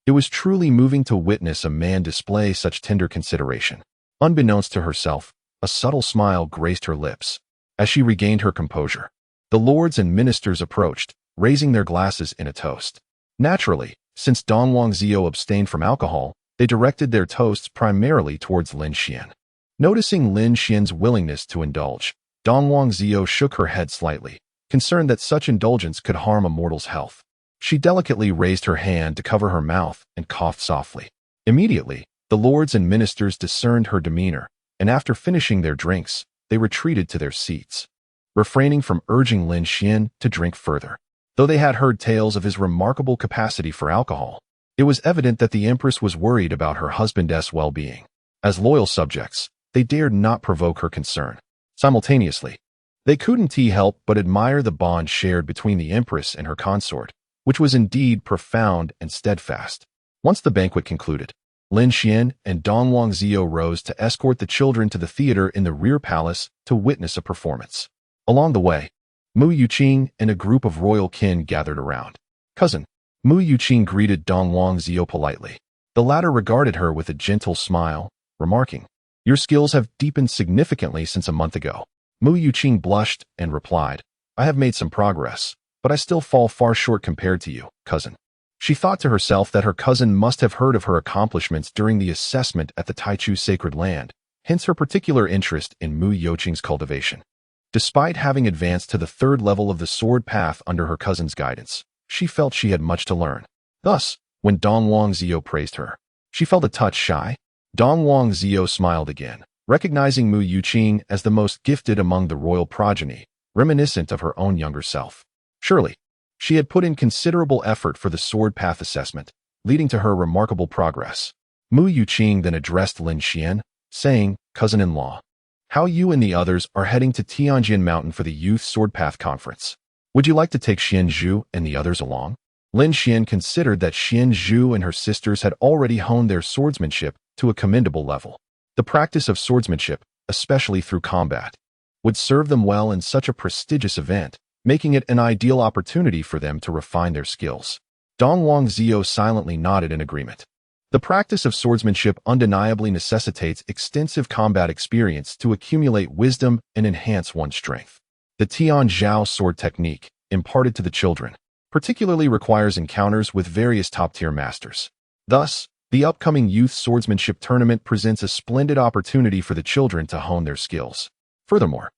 It was truly moving to witness a man display such tender consideration. Unbeknownst to herself, a subtle smile graced her lips. As she regained her composure, the lords and ministers approached, raising their glasses in a toast. Naturally, since Dong Huangziyu abstained from alcohol, they directed their toasts primarily towards Lin Xian. Noticing Lin Xian's willingness to indulge, Dong Huangziyu shook her head slightly, concerned that such indulgence could harm a mortal's health. She delicately raised her hand to cover her mouth and coughed softly. Immediately, the lords and ministers discerned her demeanor, and after finishing their drinks, they retreated to their seats, refraining from urging Lin Xian to drink further. Though they had heard tales of his remarkable capacity for alcohol, it was evident that the Empress was worried about her husband's well-being. As loyal subjects, they dared not provoke her concern. Simultaneously, they couldn't help but admire the bond shared between the Empress and her consort, which was indeed profound and steadfast. Once the banquet concluded, Lin Xian and Dong Huangziyu rose to escort the children to the theater in the rear palace to witness a performance. Along the way, Mu Yuqing and a group of royal kin gathered around. "Cousin," Mu Yuqing greeted Dong Huangziyu politely. The latter regarded her with a gentle smile, remarking, "Your skills have deepened significantly since a month ago." Mu Yuqing blushed and replied, "I have made some progress, but I still fall far short compared to you, cousin." She thought to herself that her cousin must have heard of her accomplishments during the assessment at the Taichu Sacred Land, hence her particular interest in Mu Yuqing's cultivation. Despite having advanced to the 3rd level of the sword path under her cousin's guidance, she felt she had much to learn. Thus, when Dong Huangziyu praised her, she felt a touch shy. Dong Huangziyu smiled again, recognizing Mu Yuqing as the most gifted among the royal progeny, reminiscent of her own younger self. Surely, she had put in considerable effort for the sword path assessment, leading to her remarkable progress. Mu Yuqing then addressed Lin Xian, saying, "Cousin-in-law, how you and the others are heading to Tianjin Mountain for the Youth Sword Path Conference. Would you like to take Xian Zhu and the others along?" Lin Xian considered that Xian Zhu and her sisters had already honed their swordsmanship to a commendable level. The practice of swordsmanship, especially through combat, would serve them well in such a prestigious event, making it an ideal opportunity for them to refine their skills. Dong Huangziyu silently nodded in agreement. The practice of swordsmanship undeniably necessitates extensive combat experience to accumulate wisdom and enhance one's strength. The Tian Zhao sword technique, imparted to the children, particularly requires encounters with various top-tier masters. Thus, the upcoming youth swordsmanship tournament presents a splendid opportunity for the children to hone their skills. Furthermore,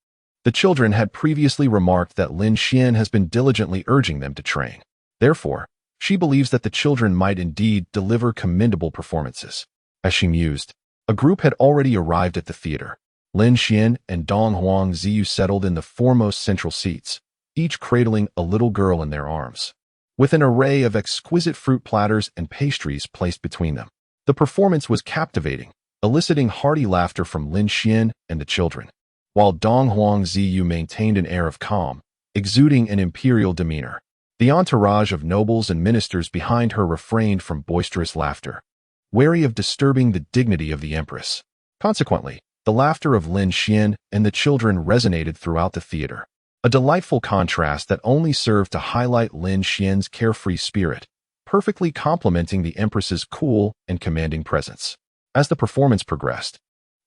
the children had previously remarked that Lin Xian has been diligently urging them to train. Therefore, she believes that the children might indeed deliver commendable performances. As she mused, a group had already arrived at the theater. Lin Xian and Dong Huangziyu settled in the foremost central seats, each cradling a little girl in their arms, with an array of exquisite fruit platters and pastries placed between them. The performance was captivating, eliciting hearty laughter from Lin Xian and the children, while Dong Huang Ziyu maintained an air of calm, exuding an imperial demeanor. The entourage of nobles and ministers behind her refrained from boisterous laughter, wary of disturbing the dignity of the Empress. Consequently, the laughter of Lin Xian and the children resonated throughout the theater, a delightful contrast that only served to highlight Lin Xian's carefree spirit, perfectly complementing the Empress's cool and commanding presence. As the performance progressed,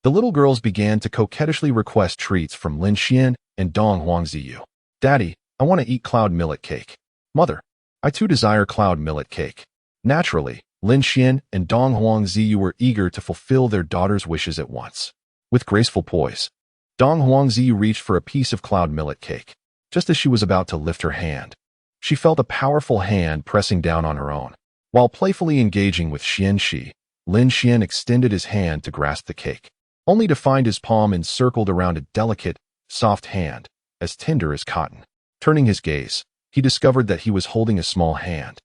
the little girls began to coquettishly request treats from Lin Xian and Dong Huangziyu. "Daddy, I want to eat cloud millet cake." "Mother, I too desire cloud millet cake." Naturally, Lin Xian and Dong Huangziyu were eager to fulfill their daughter's wishes at once. With graceful poise, Dong Huangziyu reached for a piece of cloud millet cake. Just as she was about to lift her hand, she felt a powerful hand pressing down on her own. While playfully engaging with Xian Shi, Lin Xian extended his hand to grasp the cake, only to find his palm encircled around a delicate, soft hand, as tender as cotton. Turning his gaze, he discovered that he was holding a small hand,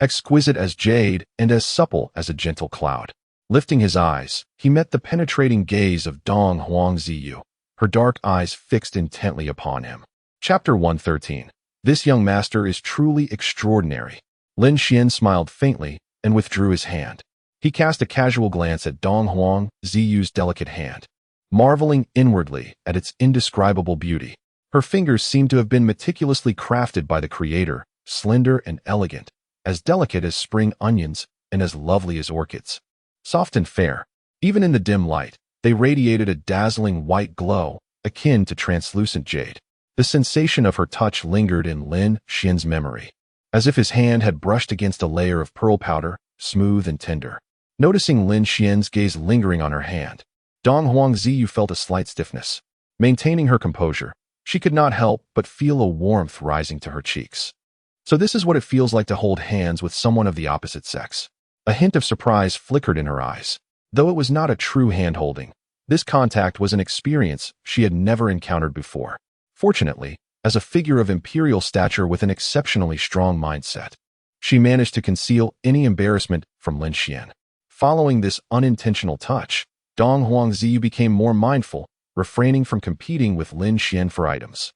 exquisite as jade and as supple as a gentle cloud. Lifting his eyes, he met the penetrating gaze of Dong Huangziyu, her dark eyes fixed intently upon him. Chapter 113. This young master is truly extraordinary. Lin Xian smiled faintly and withdrew his hand. He cast a casual glance at Dong Huangziyu's delicate hand, marveling inwardly at its indescribable beauty. Her fingers seemed to have been meticulously crafted by the Creator, slender and elegant, as delicate as spring onions and as lovely as orchids. Soft and fair, even in the dim light, they radiated a dazzling white glow, akin to translucent jade. The sensation of her touch lingered in Lin Xian's memory, as if his hand had brushed against a layer of pearl powder, smooth and tender. Noticing Lin Xian's gaze lingering on her hand, Dong Huangziyu felt a slight stiffness. Maintaining her composure, she could not help but feel a warmth rising to her cheeks. So this is what it feels like to hold hands with someone of the opposite sex. A hint of surprise flickered in her eyes. Though it was not a true hand-holding, this contact was an experience she had never encountered before. Fortunately, as a figure of imperial stature with an exceptionally strong mindset, she managed to conceal any embarrassment from Lin Xian. Following this unintentional touch, Dong Huangziyu became more mindful, refraining from competing with Lin Xian for items.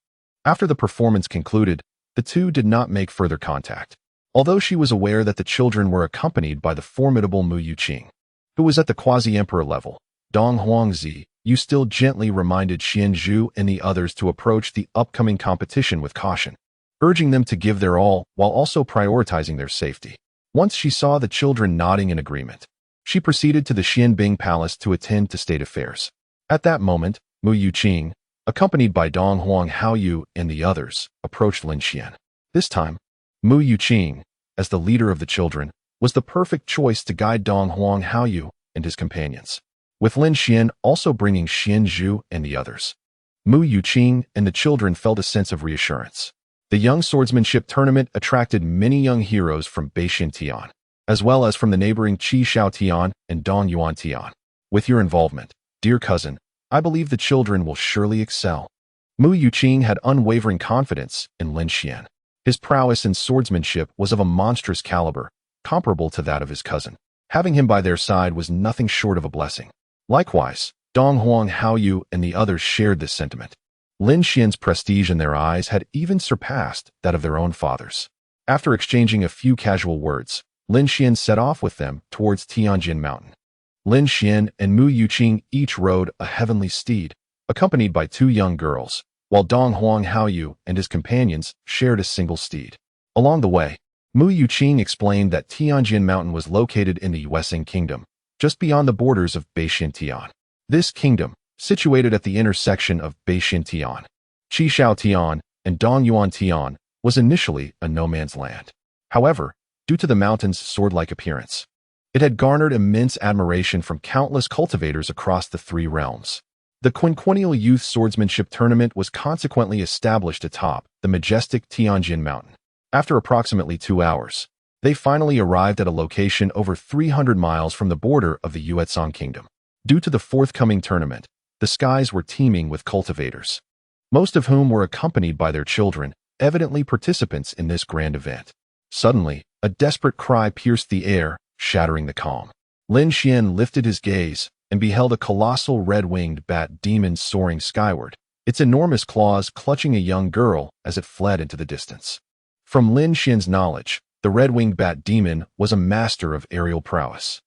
After the performance concluded, the two did not make further contact. Although she was aware that the children were accompanied by the formidable Mu Yuqing, who was at the quasi-emperor level, Dong Huangziyu still gently reminded Xian Zhu and the others to approach the upcoming competition with caution, urging them to give their all while also prioritizing their safety. Once she saw the children nodding in agreement, she proceeded to the Xianbing Palace to attend to state affairs. At that moment, Mu Yuqing, accompanied by Dong Huanghaoyu and the others, approached Lin Xian. This time, Mu Yuqing, as the leader of the children, was the perfect choice to guide Dong Huanghaoyu and his companions, with Lin Xian also bringing Xian Zhu and the others. Mu Yuqing and the children felt a sense of reassurance. The young swordsmanship tournament attracted many young heroes from Beishan Tian, as well as from the neighboring Qi Shao Tian and Dong Yuan Tian. With your involvement, dear cousin, I believe the children will surely excel. Mu Yuqing had unwavering confidence in Lin Xian. His prowess in swordsmanship was of a monstrous caliber, comparable to that of his cousin. Having him by their side was nothing short of a blessing. Likewise, Dong Huanghaoyu and the others shared this sentiment. Lin Xian's prestige in their eyes had even surpassed that of their own fathers. After exchanging a few casual words, Lin Xian set off with them towards Tianjin Mountain. Lin Xian and Mu Yuqing each rode a heavenly steed, accompanied by two young girls, while Dong Huanghaoyu and his companions shared a single steed. Along the way, Mu Yuqing explained that Tianjin Mountain was located in the Yuesing Kingdom, just beyond the borders of Beishan Tian. This kingdom, situated at the intersection of Beishan Tian, Qi Shao Tian, and Dong Yuan Tian, was initially a no-man's land. However, due to the mountain's sword-like appearance, it had garnered immense admiration from countless cultivators across the three realms. The quinquennial youth swordsmanship tournament was consequently established atop the majestic Tianjin Mountain. After approximately 2 hours, they finally arrived at a location over 300 miles from the border of the Yuezong Kingdom. Due to the forthcoming tournament, the skies were teeming with cultivators, most of whom were accompanied by their children, evidently participants in this grand event. Suddenly, a desperate cry pierced the air, shattering the calm. Lin Xian lifted his gaze and beheld a colossal red-winged bat demon soaring skyward, its enormous claws clutching a young girl as it fled into the distance. From Lin Xian's knowledge, the red-winged bat demon was a master of aerial prowess,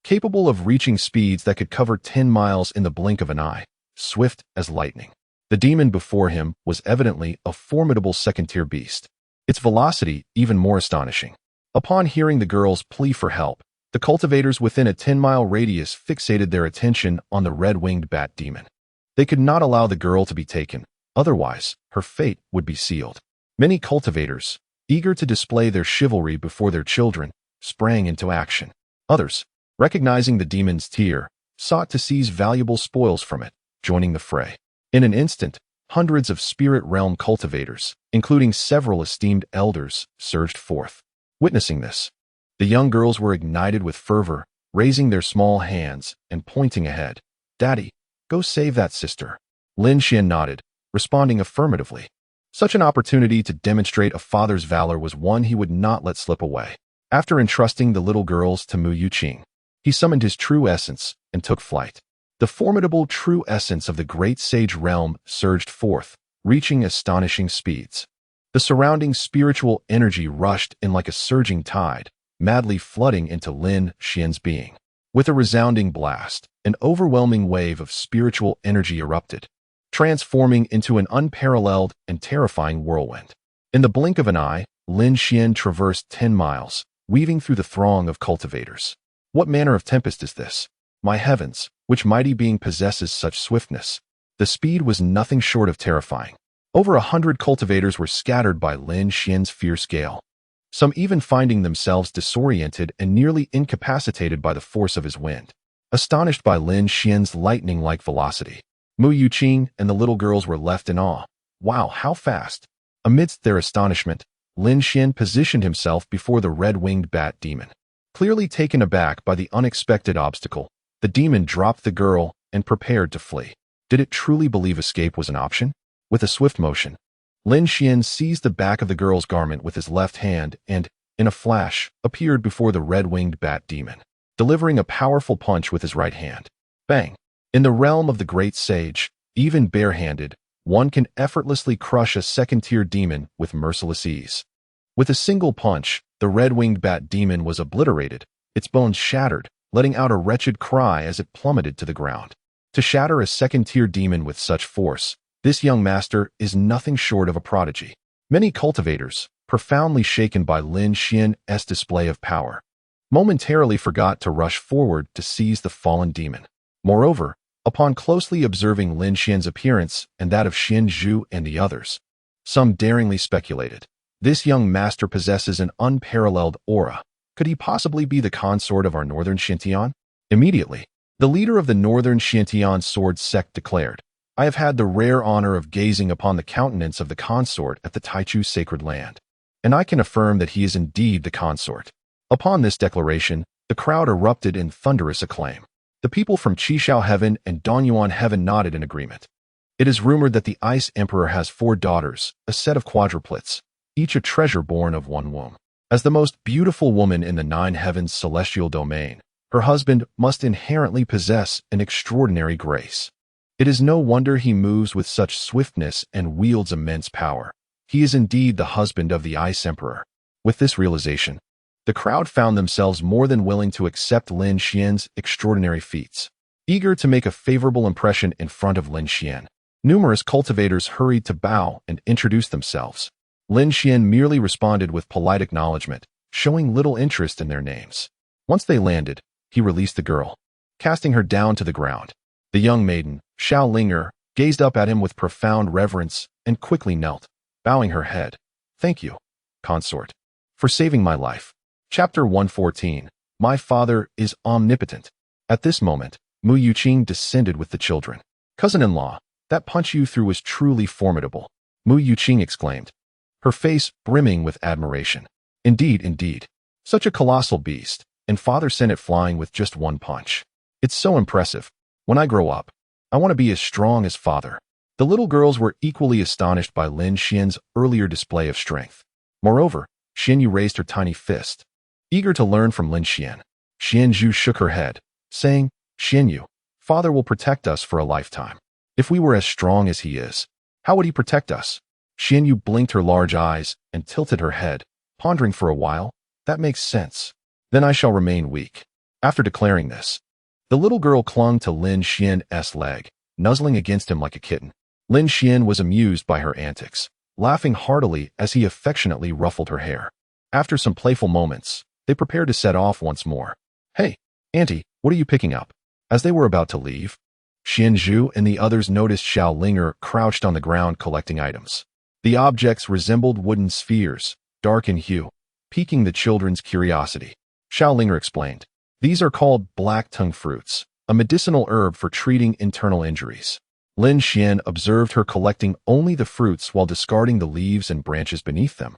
capable of reaching speeds that could cover 10 miles in the blink of an eye, swift as lightning. The demon before him was evidently a formidable second-tier beast, its velocity even more astonishing. Upon hearing the girl's plea for help, the cultivators within a 10-mile radius fixated their attention on the red-winged bat demon. They could not allow the girl to be taken, otherwise her fate would be sealed. Many cultivators, eager to display their chivalry before their children, sprang into action. Others, recognizing the demon's tear, sought to seize valuable spoils from it, joining the fray. In an instant, hundreds of spirit realm cultivators, including several esteemed elders, surged forth. Witnessing this, the young girls were ignited with fervor, raising their small hands and pointing ahead. "Daddy, go save that sister." Lin Xian nodded, responding affirmatively. Such an opportunity to demonstrate a father's valor was one he would not let slip away. After entrusting the little girls to Mu Yuqing, he summoned his true essence and took flight. The formidable true essence of the great sage realm surged forth, reaching astonishing speeds. The surrounding spiritual energy rushed in like a surging tide, madly flooding into Lin Xian's being. With a resounding blast, an overwhelming wave of spiritual energy erupted, transforming into an unparalleled and terrifying whirlwind. In the blink of an eye, Lin Xian traversed 10 miles, weaving through the throng of cultivators. What manner of tempest is this? My heavens, which mighty being possesses such swiftness? The speed was nothing short of terrifying. Over 100 cultivators were scattered by Lin Xian's fierce gale, some even finding themselves disoriented and nearly incapacitated by the force of his wind. Astonished by Lin Xian's lightning-like velocity, Mu Yuqing and the little girls were left in awe. Wow, how fast! Amidst their astonishment, Lin Xian positioned himself before the red-winged bat demon. Clearly taken aback by the unexpected obstacle, the demon dropped the girl and prepared to flee. Did it truly believe escape was an option? With a swift motion, Lin Xian seized the back of the girl's garment with his left hand and, in a flash, appeared before the red-winged bat demon, delivering a powerful punch with his right hand. Bang! In the realm of the great sage, even barehanded, one can effortlessly crush a second-tier demon with merciless ease. With a single punch, the red-winged bat demon was obliterated, its bones shattered, letting out a wretched cry as it plummeted to the ground. To shatter a second-tier demon with such force, this young master is nothing short of a prodigy. Many cultivators, profoundly shaken by Lin Xian's display of power, momentarily forgot to rush forward to seize the fallen demon. Moreover, upon closely observing Lin Xian's appearance and that of Xin Zhu and the others, some daringly speculated, this young master possesses an unparalleled aura. Could he possibly be the consort of our Northern Xintian? Immediately, the leader of the Northern Xintian sword sect declared, "I have had the rare honor of gazing upon the countenance of the consort at the Taichu sacred land, and I can affirm that he is indeed the consort." Upon this declaration, the crowd erupted in thunderous acclaim. The people from Qishao Heaven and Dongyuan Heaven nodded in agreement. It is rumored that the Ice Emperor has 4 daughters, a set of quadruplets, each a treasure born of one womb. As the most beautiful woman in the 9 heavens celestial domain, her husband must inherently possess an extraordinary grace. It is no wonder he moves with such swiftness and wields immense power. He is indeed the husband of the Ice Emperor. With this realization, the crowd found themselves more than willing to accept Lin Xian's extraordinary feats. Eager to make a favorable impression in front of Lin Xian, numerous cultivators hurried to bow and introduce themselves. Lin Xian merely responded with polite acknowledgement, showing little interest in their names. Once they landed, he released the girl, casting her down to the ground. The young maiden, Xiao Linger, gazed up at him with profound reverence and quickly knelt, bowing her head. "Thank you, consort, for saving my life." Chapter 114. My father is omnipotent. At this moment, Mu Yuqing descended with the children. "Cousin-in-law, that punch you threw was truly formidable," Mu Yuqing exclaimed, her face brimming with admiration. Indeed, indeed. Such a colossal beast, and father sent it flying with just one punch. It's so impressive. When I grow up, I want to be as strong as father. The little girls were equally astonished by Lin Xian's earlier display of strength. Moreover, Xianyu raised her tiny fist, eager to learn from Lin Xian. Xianzhu shook her head, saying, "Xianyu, Father will protect us for a lifetime. If we were as strong as he is, how would he protect us? Xianyu blinked her large eyes and tilted her head, pondering for a while. That makes sense. Then I shall remain weak. After declaring this, the little girl clung to Lin Xian's leg, nuzzling against him like a kitten. Lin Xian was amused by her antics, laughing heartily as he affectionately ruffled her hair. After some playful moments, they prepared to set off once more. Hey, Auntie, what are you picking up? As they were about to leave, Xianzhu and the others noticed Xiao Linger crouched on the ground collecting items. The objects resembled wooden spheres, dark in hue, piquing the children's curiosity. Xiao Linger explained, "These are called black tongue fruits, a medicinal herb for treating internal injuries." Lin Xian observed her collecting only the fruits while discarding the leaves and branches beneath them.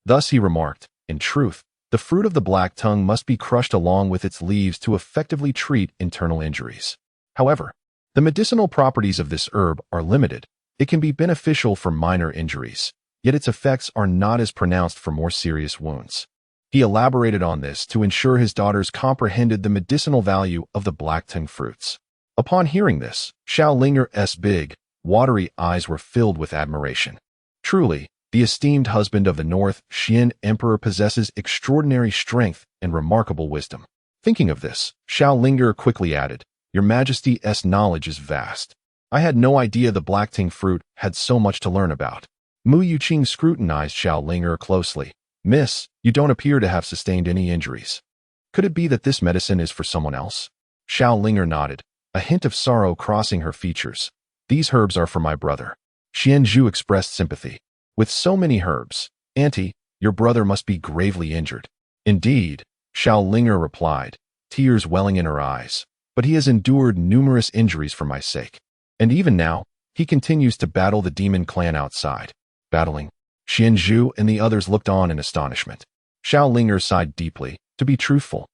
Thus he remarked, "In truth, the fruit of the black tongue must be crushed along with its leaves to effectively treat internal injuries. However, the medicinal properties of this herb are limited. It can be beneficial for minor injuries, yet its effects are not as pronounced for more serious wounds." He elaborated on this to ensure his daughters comprehended the medicinal value of the black tongue fruits. Upon hearing this, Xiao Linger's big, watery eyes were filled with admiration. Truly, the esteemed husband of the North Xian Emperor possesses extraordinary strength and remarkable wisdom. Thinking of this, Xiao Linger quickly added, "Your Majesty's knowledge is vast. I had no idea the black tongue fruit had so much to learn about." Mu Yuqing scrutinized Xiao Linger closely. "Miss, you don't appear to have sustained any injuries. Could it be that this medicine is for someone else?" Xiao Linger nodded, a hint of sorrow crossing her features. "These herbs are for my brother." Xianzhu expressed sympathy. "With so many herbs, Auntie, your brother must be gravely injured." "Indeed," Xiao Linger replied, tears welling in her eyes, "but he has endured numerous injuries for my sake. And even now, he continues to battle the demon clan outside." Battling? Xianzhu and the others looked on in astonishment. Xiao Linger sighed deeply. "To be truthful,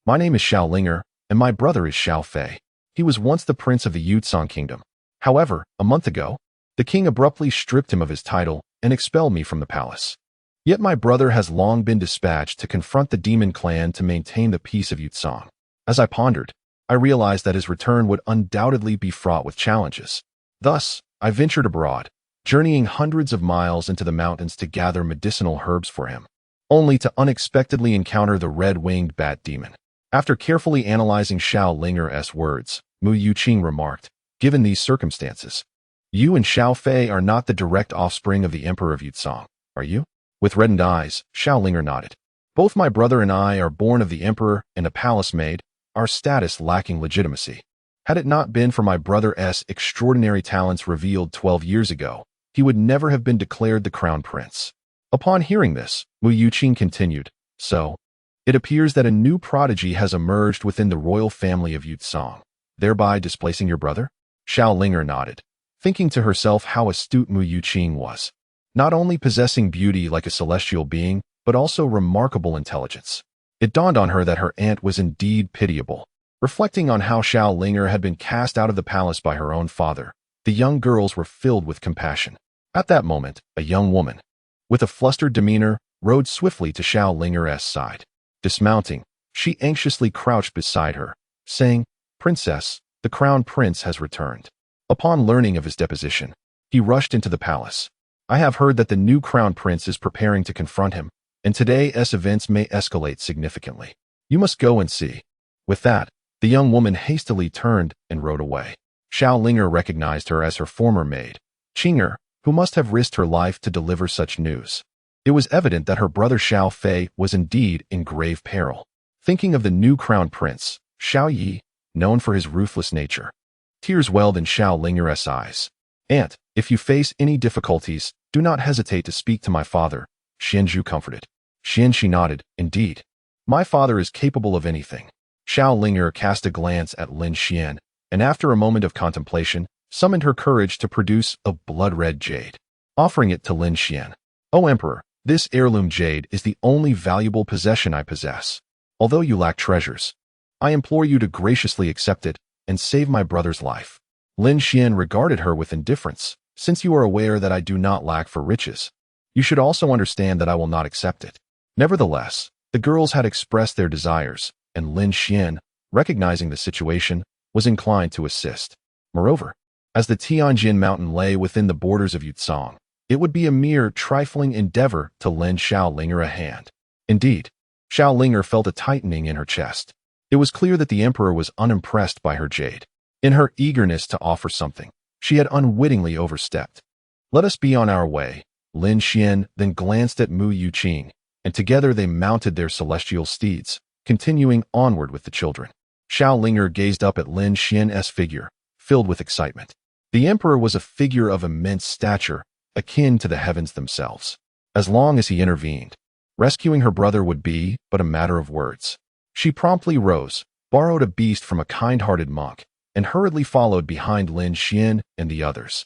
my name is Xiao Linger, and my brother is Xiao Fei. He was once the prince of the Yuzhong kingdom. However, a month ago, the king abruptly stripped him of his title and expelled me from the palace. Yet my brother has long been dispatched to confront the demon clan to maintain the peace of Yuzhong. As I pondered, I realized that his return would undoubtedly be fraught with challenges. Thus, I ventured abroad, journeying hundreds of miles into the mountains to gather medicinal herbs for him, only to unexpectedly encounter the red-winged bat demon." After carefully analyzing Xiao Linger's words, Mu Yuqing remarked, "Given these circumstances, you and Xiao Fei are not the direct offspring of the Emperor of Yuzhong, are you?" With reddened eyes, Xiao Linger nodded. "Both my brother and I are born of the Emperor and a palace maid, our status lacking legitimacy. Had it not been for my brother's extraordinary talents revealed 12 years ago, he would never have been declared the crown prince." Upon hearing this, Mu Yuqing continued, "So, it appears that a new prodigy has emerged within the royal family of Yuzhong, thereby displacing your brother?" Xiao Linger nodded, thinking to herself how astute Mu Yuqing was, not only possessing beauty like a celestial being, but also remarkable intelligence. It dawned on her that her aunt was indeed pitiable. Reflecting on how Xiao Linger had been cast out of the palace by her own father, the young girls were filled with compassion. At that moment, a young woman, with a flustered demeanor, rode swiftly to Xiao Linger's side. Dismounting, she anxiously crouched beside her, saying, "Princess, the crown prince has returned." Upon learning of his deposition, he rushed into the palace. "I have heard that the new crown prince is preparing to confront him, and today's events may escalate significantly. You must go and see." With that, the young woman hastily turned and rode away. Xiao Linger recognized her as her former maid, Qinger, who must have risked her life to deliver such news. It was evident that her brother Xiao Fei was indeed in grave peril. Thinking of the new crown prince, Xiao Yi, known for his ruthless nature, tears welled in Xiao Linger's eyes. "Aunt, if you face any difficulties, do not hesitate to speak to my father," Xianzhu comforted. Xianxi nodded, "Indeed, my father is capable of anything." Xiao Linger cast a glance at Lin Xian, and after a moment of contemplation, summoned her courage to produce a blood-red jade. Offering it to Lin Xian, "O Emperor, this heirloom jade is the only valuable possession I possess. Although you lack treasures, I implore you to graciously accept it and save my brother's life." Lin Xian regarded her with indifference. "Since you are aware that I do not lack for riches, you should also understand that I will not accept it." Nevertheless, the girls had expressed their desires, and Lin Xian, recognizing the situation, was inclined to assist. Moreover, as the Tianjin mountain lay within the borders of Yucang, it would be a mere trifling endeavor to lend Xiao Linger a hand. Indeed, Xiao Linger felt a tightening in her chest. It was clear that the emperor was unimpressed by her jade. In her eagerness to offer something, she had unwittingly overstepped. "Let us be on our way." Lin Xian then glanced at Mu Yuqing, and together they mounted their celestial steeds, continuing onward with the children. Xiao Linger gazed up at Lin Xian's figure, filled with excitement. The emperor was a figure of immense stature, akin to the heavens themselves. As long as he intervened, rescuing her brother would be but a matter of words. She promptly rose, borrowed a beast from a kind-hearted monk, and hurriedly followed behind Lin Xian and the others.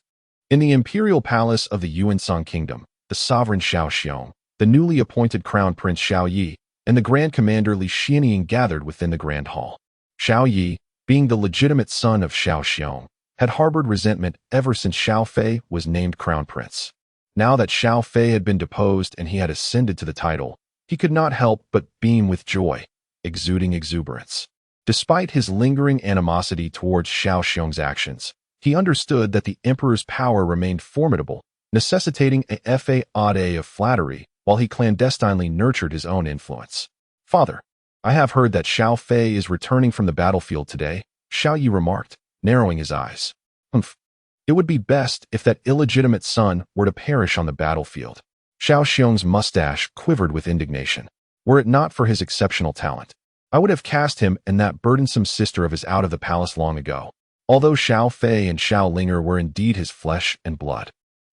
In the imperial palace of the Yuanshan kingdom, the sovereign Xiao Xiong, the newly appointed crown prince Xiao Yi, and the grand commander Li Xianying gathered within the grand hall. Xiao Yi, being the legitimate son of Xiao Xiong, had harbored resentment ever since Xiao Fei was named crown prince. Now that Xiao Fei had been deposed and he had ascended to the title, he could not help but beam with joy, exuding exuberance. Despite his lingering animosity towards Xiao Xiong's actions, he understood that the emperor's power remained formidable, necessitating a fade of flattery while he clandestinely nurtured his own influence. "Father, I have heard that Xiao Fei is returning from the battlefield today," Xiao Yi remarked, narrowing his eyes. "Humph. It would be best if that illegitimate son were to perish on the battlefield." Xiao Xiong's mustache quivered with indignation. "Were it not for his exceptional talent, I would have cast him and that burdensome sister of his out of the palace long ago." Although Xiao Fei and Xiao Linger were indeed his flesh and blood,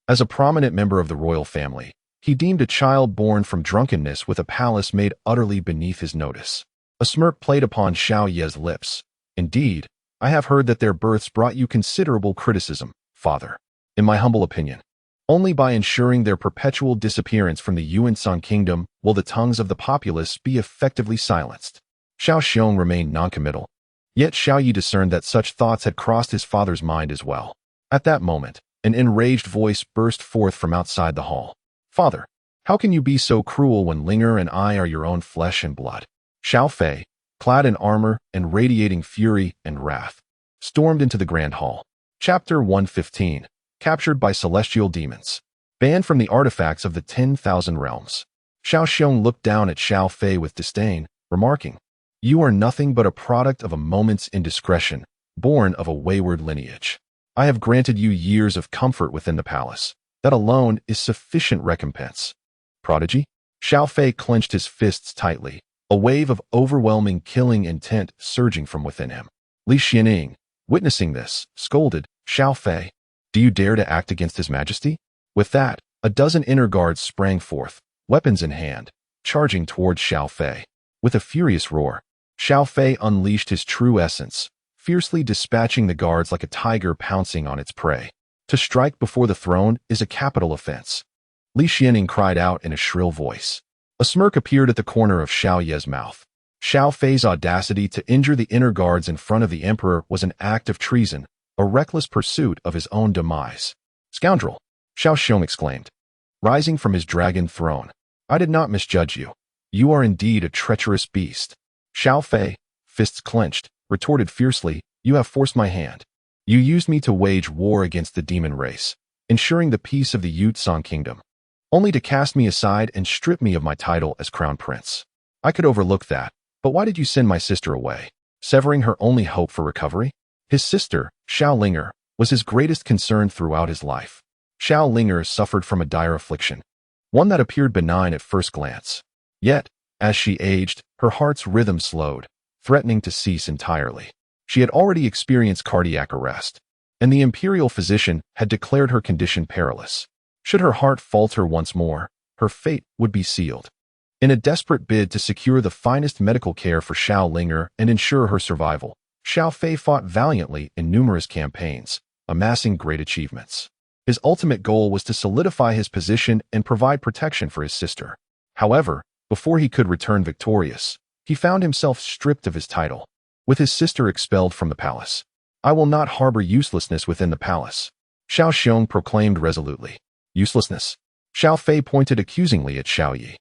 as a prominent member of the royal family, he deemed a child born from drunkenness with a palace made utterly beneath his notice. A smirk played upon Xiao Ye's lips. "Indeed, I have heard that their births brought you considerable criticism, father. In my humble opinion, only by ensuring their perpetual disappearance from the Yuanshan kingdom will the tongues of the populace be effectively silenced." Xiao Xiong remained noncommittal. Yet Xiao Yi discerned that such thoughts had crossed his father's mind as well. At that moment, an enraged voice burst forth from outside the hall. "Father, how can you be so cruel when Linger and I are your own flesh and blood?" Xiao Fei, clad in armor and radiating fury and wrath, stormed into the grand hall. Chapter 115. Captured by Celestial Demons. Banned from the artifacts of the 10,000 realms. Xiao Xiong looked down at Xiao Fei with disdain, remarking, "You are nothing but a product of a moment's indiscretion, born of a wayward lineage. I have granted you years of comfort within the palace. That alone is sufficient recompense." Prodigy? Xiao Fei clenched his fists tightly, a wave of overwhelming killing intent surging from within him. Li Xianying, witnessing this, scolded, "Xiao Fei, do you dare to act against his majesty?" With that, a dozen inner guards sprang forth, weapons in hand, charging towards Xiao Fei. With a furious roar, Xiao Fei unleashed his true essence, fiercely dispatching the guards like a tiger pouncing on its prey. To strike before the throne is a capital offense. Li Xianying cried out in a shrill voice. A smirk appeared at the corner of Xiao Ye's mouth. Xiao Fei's audacity to injure the inner guards in front of the emperor was an act of treason, a reckless pursuit of his own demise. "Scoundrel!" Xiao Xiong exclaimed, rising from his dragon throne. "I did not misjudge you. You are indeed a treacherous beast." Xiao Fei, fists clenched, retorted fiercely, "You have forced my hand. You used me to wage war against the demon race, ensuring the peace of the Yuanshan kingdom, only to cast me aside and strip me of my title as crown prince. I could overlook that, but why did you send my sister away, severing her only hope for recovery?" His sister, Xiao Linger, was his greatest concern throughout his life. Xiao Linger suffered from a dire affliction, one that appeared benign at first glance. Yet, as she aged, her heart's rhythm slowed, threatening to cease entirely. She had already experienced cardiac arrest, and the imperial physician had declared her condition perilous. Should her heart falter once more, her fate would be sealed. In a desperate bid to secure the finest medical care for Xiao Linger and ensure her survival, Xiao Fei fought valiantly in numerous campaigns, amassing great achievements. His ultimate goal was to solidify his position and provide protection for his sister. However, before he could return victorious, he found himself stripped of his title, with his sister expelled from the palace. "I will not harbor uselessness within the palace," Xiao Xiong proclaimed resolutely. "Uselessness?" Xiao Fei pointed accusingly at Xiao Yi.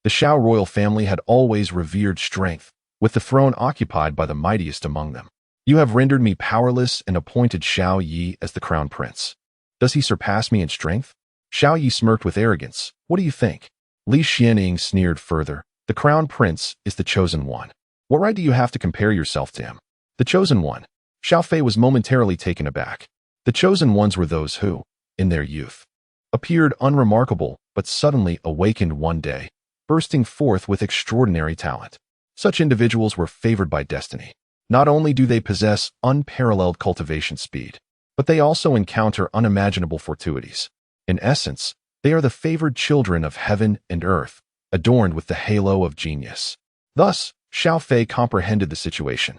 The Xiao royal family had always revered strength, with the throne occupied by the mightiest among them. You have rendered me powerless and appointed Xiao Yi as the crown prince. Does he surpass me in strength? Xiao Yi smirked with arrogance. What do you think? Li Xianying sneered further. The crown prince is the chosen one. What right do you have to compare yourself to him? The chosen one. Xiao Fei was momentarily taken aback. The chosen ones were those who, in their youth, appeared unremarkable but suddenly awakened one day, bursting forth with extraordinary talent. Such individuals were favored by destiny. Not only do they possess unparalleled cultivation speed, but they also encounter unimaginable fortuities. In essence, they are the favored children of heaven and earth, adorned with the halo of genius. Thus, Xiao Fei comprehended the situation.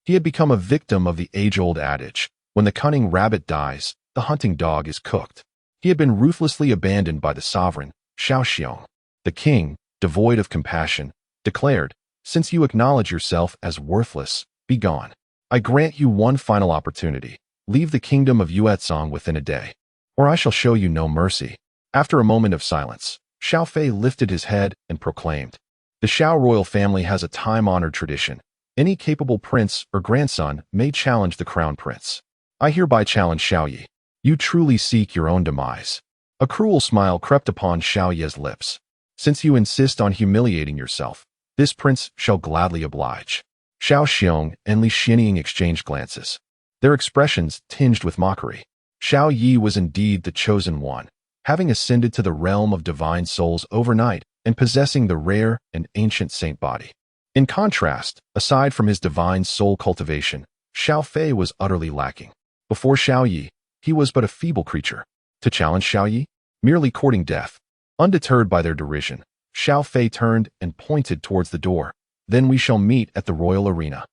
He had become a victim of the age-old adage, when the cunning rabbit dies, the hunting dog is cooked. He had been ruthlessly abandoned by the sovereign, Xiao Xiong. The king, devoid of compassion, declared, "Since you acknowledge yourself as worthless, be gone. I grant you one final opportunity. Leave the kingdom of Yuezhong within a day, or I shall show you no mercy." After a moment of silence, Xiao Fei lifted his head and proclaimed, "The Xiao royal family has a time-honored tradition. Any capable prince or grandson may challenge the crown prince. I hereby challenge Xiao Yi. You truly seek your own demise." A cruel smile crept upon Xiao Yi's lips. "Since you insist on humiliating yourself, this prince shall gladly oblige." Xiao Xiong and Li Xianying exchanged glances, their expressions tinged with mockery. Xiao Yi was indeed the chosen one, having ascended to the realm of divine souls overnight and possessing the rare and ancient saint body. In contrast, aside from his divine soul cultivation, Xiao Fei was utterly lacking. Before Xiao Yi, he was but a feeble creature. To challenge Xiao Yi? Merely courting death. Undeterred by their derision, Xiao Fei turned and pointed towards the door. "Then we shall meet at the royal arena."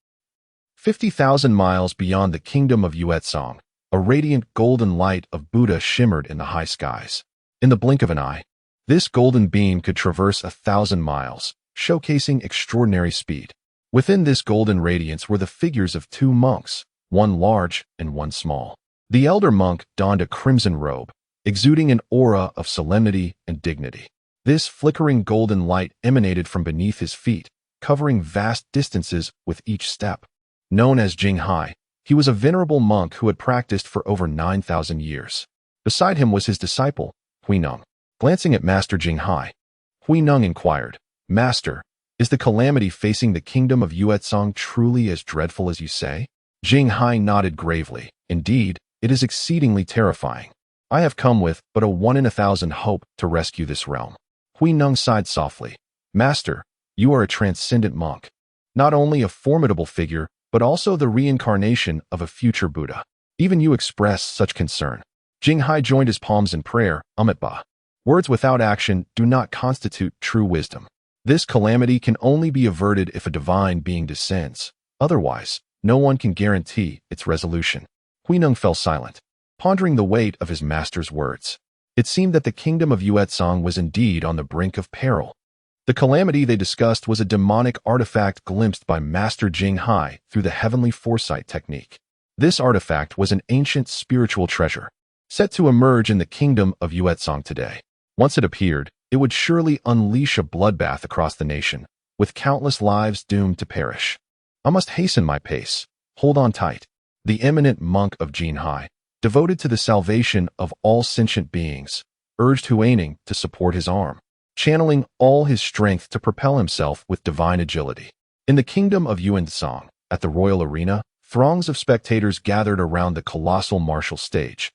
50,000 miles beyond the kingdom of Yuezhong, a radiant golden light of Buddha shimmered in the high skies. In the blink of an eye, this golden beam could traverse 1,000 miles, showcasing extraordinary speed. Within this golden radiance were the figures of two monks, one large and one small. The elder monk donned a crimson robe, exuding an aura of solemnity and dignity. This flickering golden light emanated from beneath his feet, covering vast distances with each step. Known as Jinghai, he was a venerable monk who had practiced for over 9,000 years. Beside him was his disciple, Huineng. Glancing at Master Jinghai, Huineng inquired, "Master, is the calamity facing the kingdom of Yuezhong truly as dreadful as you say?" Jinghai nodded gravely. "Indeed, it is exceedingly terrifying. I have come with but a 1 in 1,000 hope to rescue this realm." Huineng sighed softly. "Master, you are a transcendent monk. Not only a formidable figure, but also the reincarnation of a future Buddha. Even you express such concern." Jinghai joined his palms in prayer, Amitabha. Words without action do not constitute true wisdom. This calamity can only be averted if a divine being descends. Otherwise, no one can guarantee its resolution. Huineng fell silent, pondering the weight of his master's words. It seemed that the kingdom of Yuezhong was indeed on the brink of peril. The calamity they discussed was a demonic artifact glimpsed by Master Jinghai through the heavenly foresight technique. This artifact was an ancient spiritual treasure, set to emerge in the kingdom of Yuezhong today. Once it appeared, it would surely unleash a bloodbath across the nation, with countless lives doomed to perish. "I must hasten my pace. Hold on tight." The eminent monk of Jinghai, devoted to the salvation of all sentient beings, urged Huineng to support his arm, channeling all his strength to propel himself with divine agility. In the kingdom of Yuezhong, at the royal arena, throngs of spectators gathered around the colossal martial stage,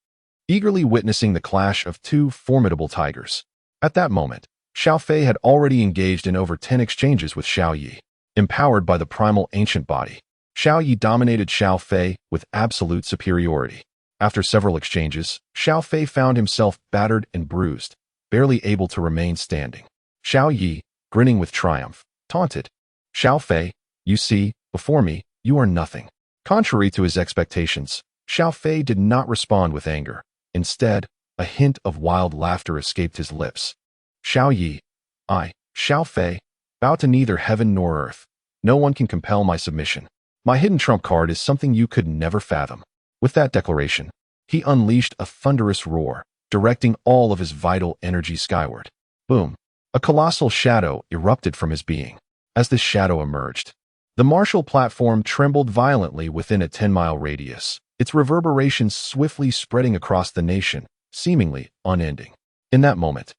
eagerly witnessing the clash of two formidable tigers. At that moment, Xiao Fei had already engaged in over 10 exchanges with Xiao Yi. Empowered by the primal ancient body, Xiao Yi dominated Xiao Fei with absolute superiority. After several exchanges, Xiao Fei found himself battered and bruised, barely able to remain standing. Xiao Yi, grinning with triumph, taunted, "Xiao Fei, you see, before me, you are nothing." Contrary to his expectations, Xiao Fei did not respond with anger. Instead, a hint of wild laughter escaped his lips. "Xiao Yi, I, Xiao Fei, bow to neither heaven nor earth. No one can compel my submission. My hidden trump card is something you could never fathom." With that declaration, he unleashed a thunderous roar, directing all of his vital energy skyward. Boom! A colossal shadow erupted from his being. As this shadow emerged, The Marshall platform trembled violently within a 10-mile radius, its reverberations swiftly spreading across the nation, seemingly unending. In that moment,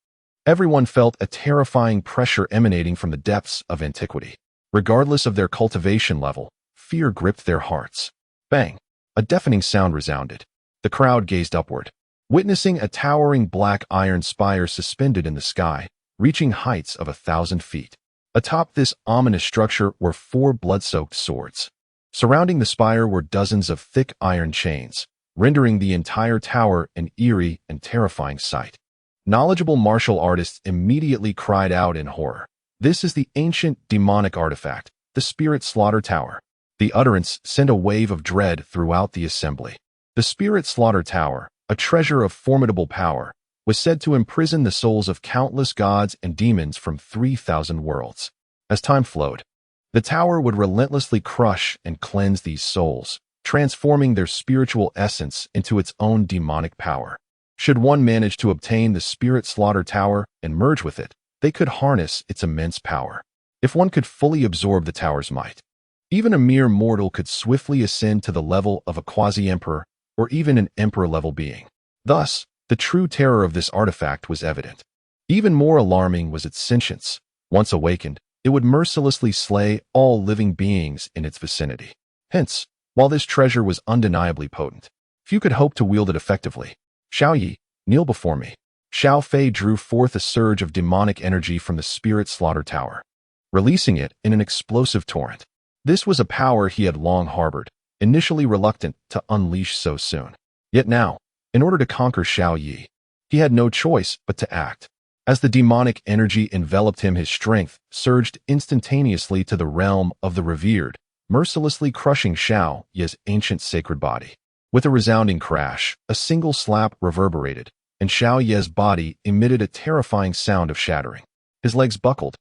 everyone felt a terrifying pressure emanating from the depths of antiquity. Regardless of their cultivation level, fear gripped their hearts. Bang! A deafening sound resounded. The crowd gazed upward, witnessing a towering black iron spire suspended in the sky, reaching heights of 1,000 feet. Atop this ominous structure were 4 blood-soaked swords. Surrounding the spire were dozens of thick iron chains, rendering the entire tower an eerie and terrifying sight. Knowledgeable martial artists immediately cried out in horror. This is the ancient demonic artifact, the Spirit Slaughter Tower. The utterance sent a wave of dread throughout the assembly. The Spirit Slaughter Tower, a treasure of formidable power, was said to imprison the souls of countless gods and demons from 3,000 worlds. As time flowed, the tower would relentlessly crush and cleanse these souls, transforming their spiritual essence into its own demonic power. Should one manage to obtain the Spirit Slaughter Tower and merge with it, they could harness its immense power. If one could fully absorb the tower's might, even a mere mortal could swiftly ascend to the level of a quasi-emperor or even an emperor-level being. Thus, the true terror of this artifact was evident. Even more alarming was its sentience. Once awakened, it would mercilessly slay all living beings in its vicinity. Hence, while this treasure was undeniably potent, few could hope to wield it effectively. Xiao Yi, kneel before me. Xiao Fei drew forth a surge of demonic energy from the Spirit Slaughter Tower, releasing it in an explosive torrent. This was a power he had long harbored, initially reluctant to unleash so soon. Yet now, in order to conquer Xiao Yi, he had no choice but to act. As the demonic energy enveloped him, his strength surged instantaneously to the realm of the revered, mercilessly crushing Xiao Yi's ancient sacred body. With a resounding crash, a single slap reverberated, and Xiao Yi's body emitted a terrifying sound of shattering. His legs buckled,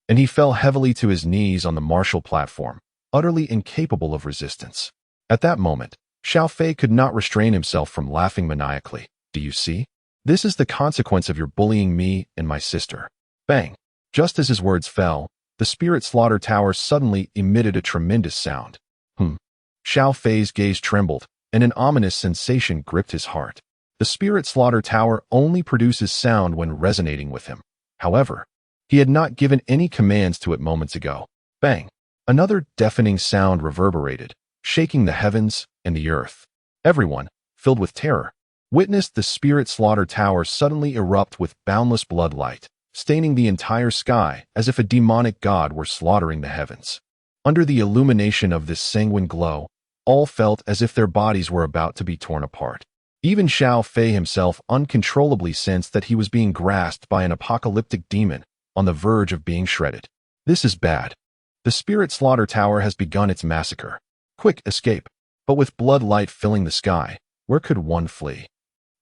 and he fell heavily to his knees on the martial platform, utterly incapable of resistance. At that moment, Xiao Fei could not restrain himself from laughing maniacally. Do you see? This is the consequence of your bullying me and my sister. Bang! Just as his words fell, the Spirit Slaughter Tower suddenly emitted a tremendous sound. Xiao Fei's gaze trembled, and an ominous sensation gripped his heart. The Spirit Slaughter Tower only produces sound when resonating with him. However, he had not given any commands to it moments ago. Bang! Another deafening sound reverberated, shaking the heavens and the earth. Everyone, filled with terror, witnessed the Spirit Slaughter Tower suddenly erupt with boundless blood light, staining the entire sky as if a demonic god were slaughtering the heavens. Under the illumination of this sanguine glow, all felt as if their bodies were about to be torn apart. Even Xiao Fei himself uncontrollably sensed that he was being grasped by an apocalyptic demon, on the verge of being shredded. This is bad. The Spirit Slaughter Tower has begun its massacre. Quick, escape. But with blood light filling the sky, where could one flee?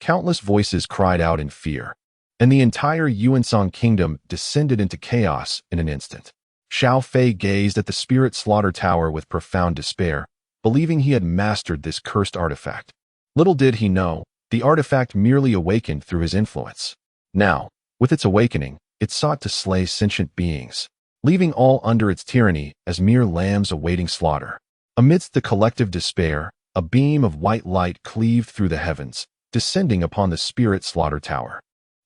Countless voices cried out in fear, and the entire Yuansong kingdom descended into chaos in an instant. Xiao Fei gazed at the Spirit Slaughter Tower with profound despair, believing he had mastered this cursed artifact. Little did he know, the artifact merely awakened through his influence. Now, with its awakening, it sought to slay sentient beings, leaving all under its tyranny as mere lambs awaiting slaughter. Amidst the collective despair, a beam of white light cleaved through the heavens, descending upon the Spirit Slaughter Tower.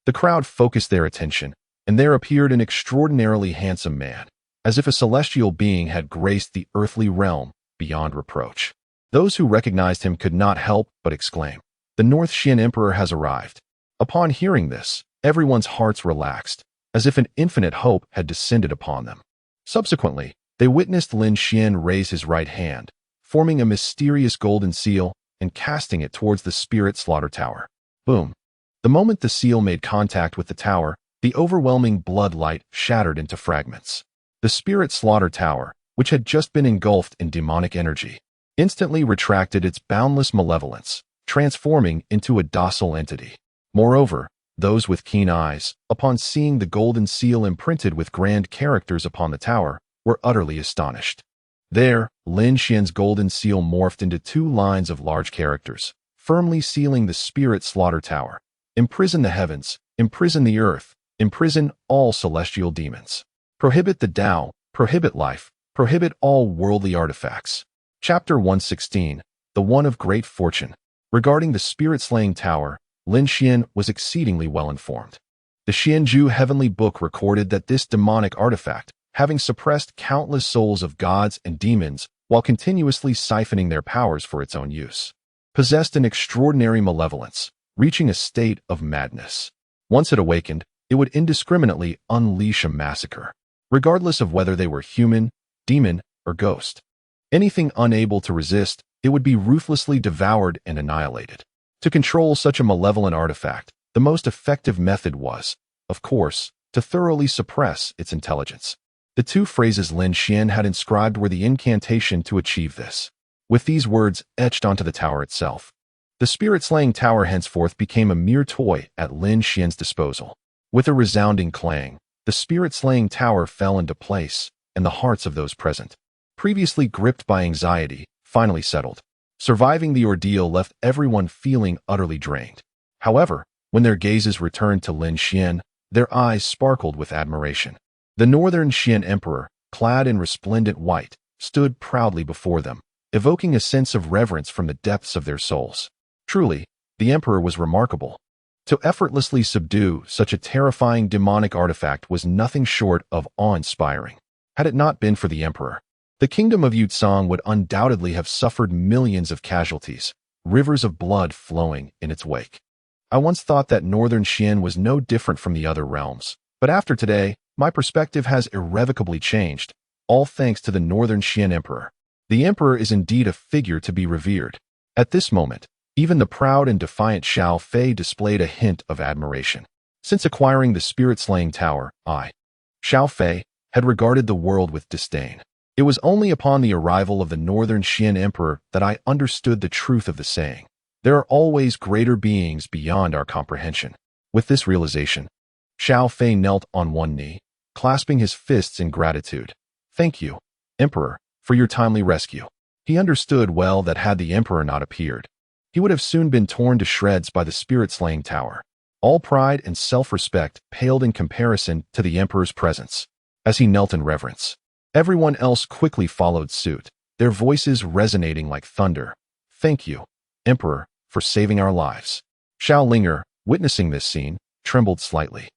The crowd focused their attention, and there appeared an extraordinarily handsome man, as if a celestial being had graced the earthly realm beyond reproach. Those who recognized him could not help but exclaim, "The North Xian Emperor has arrived." Upon hearing this, everyone's hearts relaxed, as if an infinite hope had descended upon them. Subsequently, they witnessed Lin Xian raise his right hand, forming a mysterious golden seal and casting it towards the Spirit Slaughter Tower. Boom! The moment the seal made contact with the tower, the overwhelming blood light shattered into fragments. The Spirit Slaughter Tower, which had just been engulfed in demonic energy, instantly retracted its boundless malevolence, transforming into a docile entity. Moreover, those with keen eyes, upon seeing the golden seal imprinted with grand characters upon the tower, were utterly astonished. There, Lin Xian's golden seal morphed into 2 lines of large characters, firmly sealing the Spirit Slaughter Tower. Imprison the heavens, imprison the earth, imprison all celestial demons. Prohibit the Tao, prohibit life, Prohibit all worldly artifacts. Chapter 116, The One of Great Fortune. Regarding the spirit-slaying tower, Lin Xian was exceedingly well informed. The Xianzhu Heavenly Book recorded that this demonic artifact, having suppressed countless souls of gods and demons while continuously siphoning their powers for its own use, possessed an extraordinary malevolence, reaching a state of madness. Once it awakened, it would indiscriminately unleash a massacre, regardless of whether they were human, demon, or ghost. Anything unable to resist, it would be ruthlessly devoured and annihilated. To control such a malevolent artifact, the most effective method was, of course, to thoroughly suppress its intelligence. The two phrases Lin Xian had inscribed were the incantation to achieve this, with these words etched onto the tower itself. The spirit-slaying tower henceforth became a mere toy at Lin Xian's disposal. With a resounding clang, the spirit-slaying tower fell into place, and the hearts of those present, previously gripped by anxiety, finally settled. Surviving the ordeal left everyone feeling utterly drained. However, when their gazes returned to Lin Xian, their eyes sparkled with admiration. The northern Xian emperor, clad in resplendent white, stood proudly before them, evoking a sense of reverence from the depths of their souls. Truly, the emperor was remarkable. To effortlessly subdue such a terrifying demonic artifact was nothing short of awe-inspiring. Had it not been for the emperor, the kingdom of Yucang would undoubtedly have suffered millions of casualties, rivers of blood flowing in its wake. I once thought that northern Xian was no different from the other realms, but after today, my perspective has irrevocably changed, all thanks to the northern Xian emperor. The emperor is indeed a figure to be revered. At this moment, even the proud and defiant Xiao Fei displayed a hint of admiration. Since acquiring the spirit-slaying tower, Xiao Fei, had regarded the world with disdain. It was only upon the arrival of the northern Xian emperor that I understood the truth of the saying, "There are always greater beings beyond our comprehension." With this realization, Xiao Fei knelt on one knee, clasping his fists in gratitude. "Thank you, Emperor, for your timely rescue." He understood well that had the Emperor not appeared, he would have soon been torn to shreds by the spirit-slaying tower. All pride and self-respect paled in comparison to the Emperor's presence. As he knelt in reverence, everyone else quickly followed suit, their voices resonating like thunder. "Thank you, Emperor, for saving our lives." Xiao Linger, witnessing this scene, trembled slightly.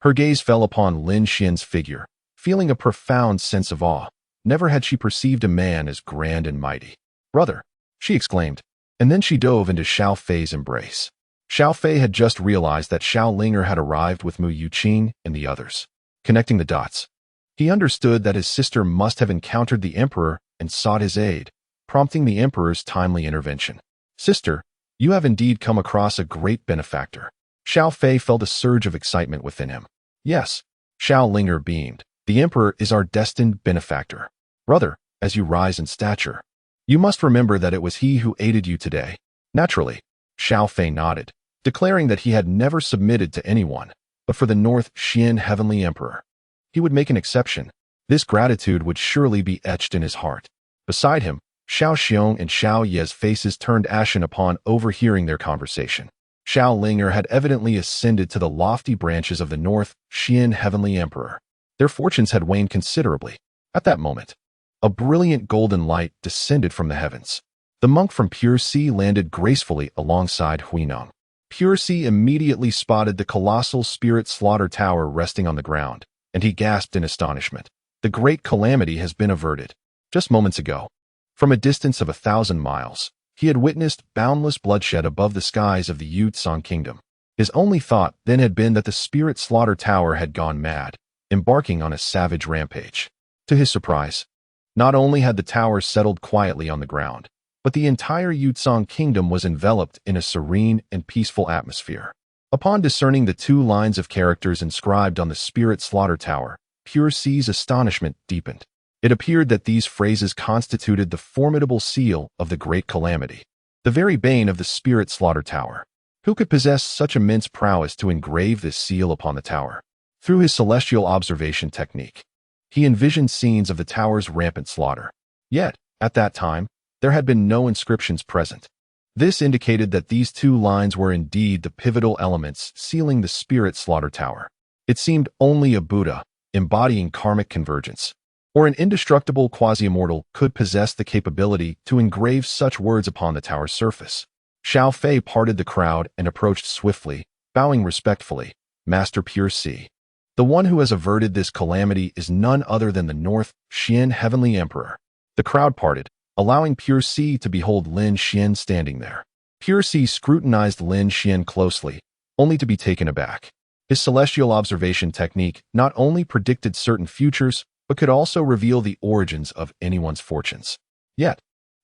Her gaze fell upon Lin Xian's figure, feeling a profound sense of awe. Never had she perceived a man as grand and mighty. "Brother!" she exclaimed, and then she dove into Xiao Fei's embrace. Xiao Fei had just realized that Xiao Linger had arrived with Mu Yuqing and the others. Connecting the dots, he understood that his sister must have encountered the Emperor and sought his aid, prompting the Emperor's timely intervention. "Sister, you have indeed come across a great benefactor." Xiao Fei felt a surge of excitement within him. "Yes," Xiao Linger beamed. "The Emperor is our destined benefactor. Brother, as you rise in stature, you must remember that it was he who aided you today." Naturally, Xiao Fei nodded, declaring that he had never submitted to anyone, but for the North Xian Heavenly Emperor, he would make an exception. This gratitude would surely be etched in his heart. Beside him, Xiao Xiong and Xiao Ye's faces turned ashen upon overhearing their conversation. Xiao Linger had evidently ascended to the lofty branches of the North Xian Heavenly Emperor. Their fortunes had waned considerably. At that moment, a brilliant golden light descended from the heavens. The monk from Pure Sea landed gracefully alongside Huinong. Pure Sea immediately spotted the colossal spirit slaughter tower resting on the ground, and he gasped in astonishment. The great calamity has been averted. Just moments ago, from a distance of 1,000 miles, he had witnessed boundless bloodshed above the skies of the Yucang kingdom. His only thought then had been that the spirit slaughter tower had gone mad, embarking on a savage rampage. To his surprise, not only had the tower settled quietly on the ground, but the entire Yucang kingdom was enveloped in a serene and peaceful atmosphere. Upon discerning the two lines of characters inscribed on the spirit slaughter tower, Pure Sea's astonishment deepened. It appeared that these phrases constituted the formidable seal of the great calamity, the very bane of the spirit slaughter tower. Who could possess such immense prowess to engrave this seal upon the tower? Through his celestial observation technique, he envisioned scenes of the tower's rampant slaughter. Yet, at that time, there had been no inscriptions present. This indicated that these two lines were indeed the pivotal elements sealing the spirit slaughter tower. It seemed only a Buddha, embodying karmic convergence, or an indestructible quasi-immortal could possess the capability to engrave such words upon the tower's surface. Xiao Fei parted the crowd and approached swiftly, bowing respectfully. Master Pure Sea. The one who has averted this calamity is none other than the North Xian Heavenly Emperor. The crowd parted, allowing Pure Sea to behold Lin Xian standing there. Pure Sea scrutinized Lin Xian closely, only to be taken aback. His celestial observation technique not only predicted certain futures, but could also reveal the origins of anyone's fortunes. Yet,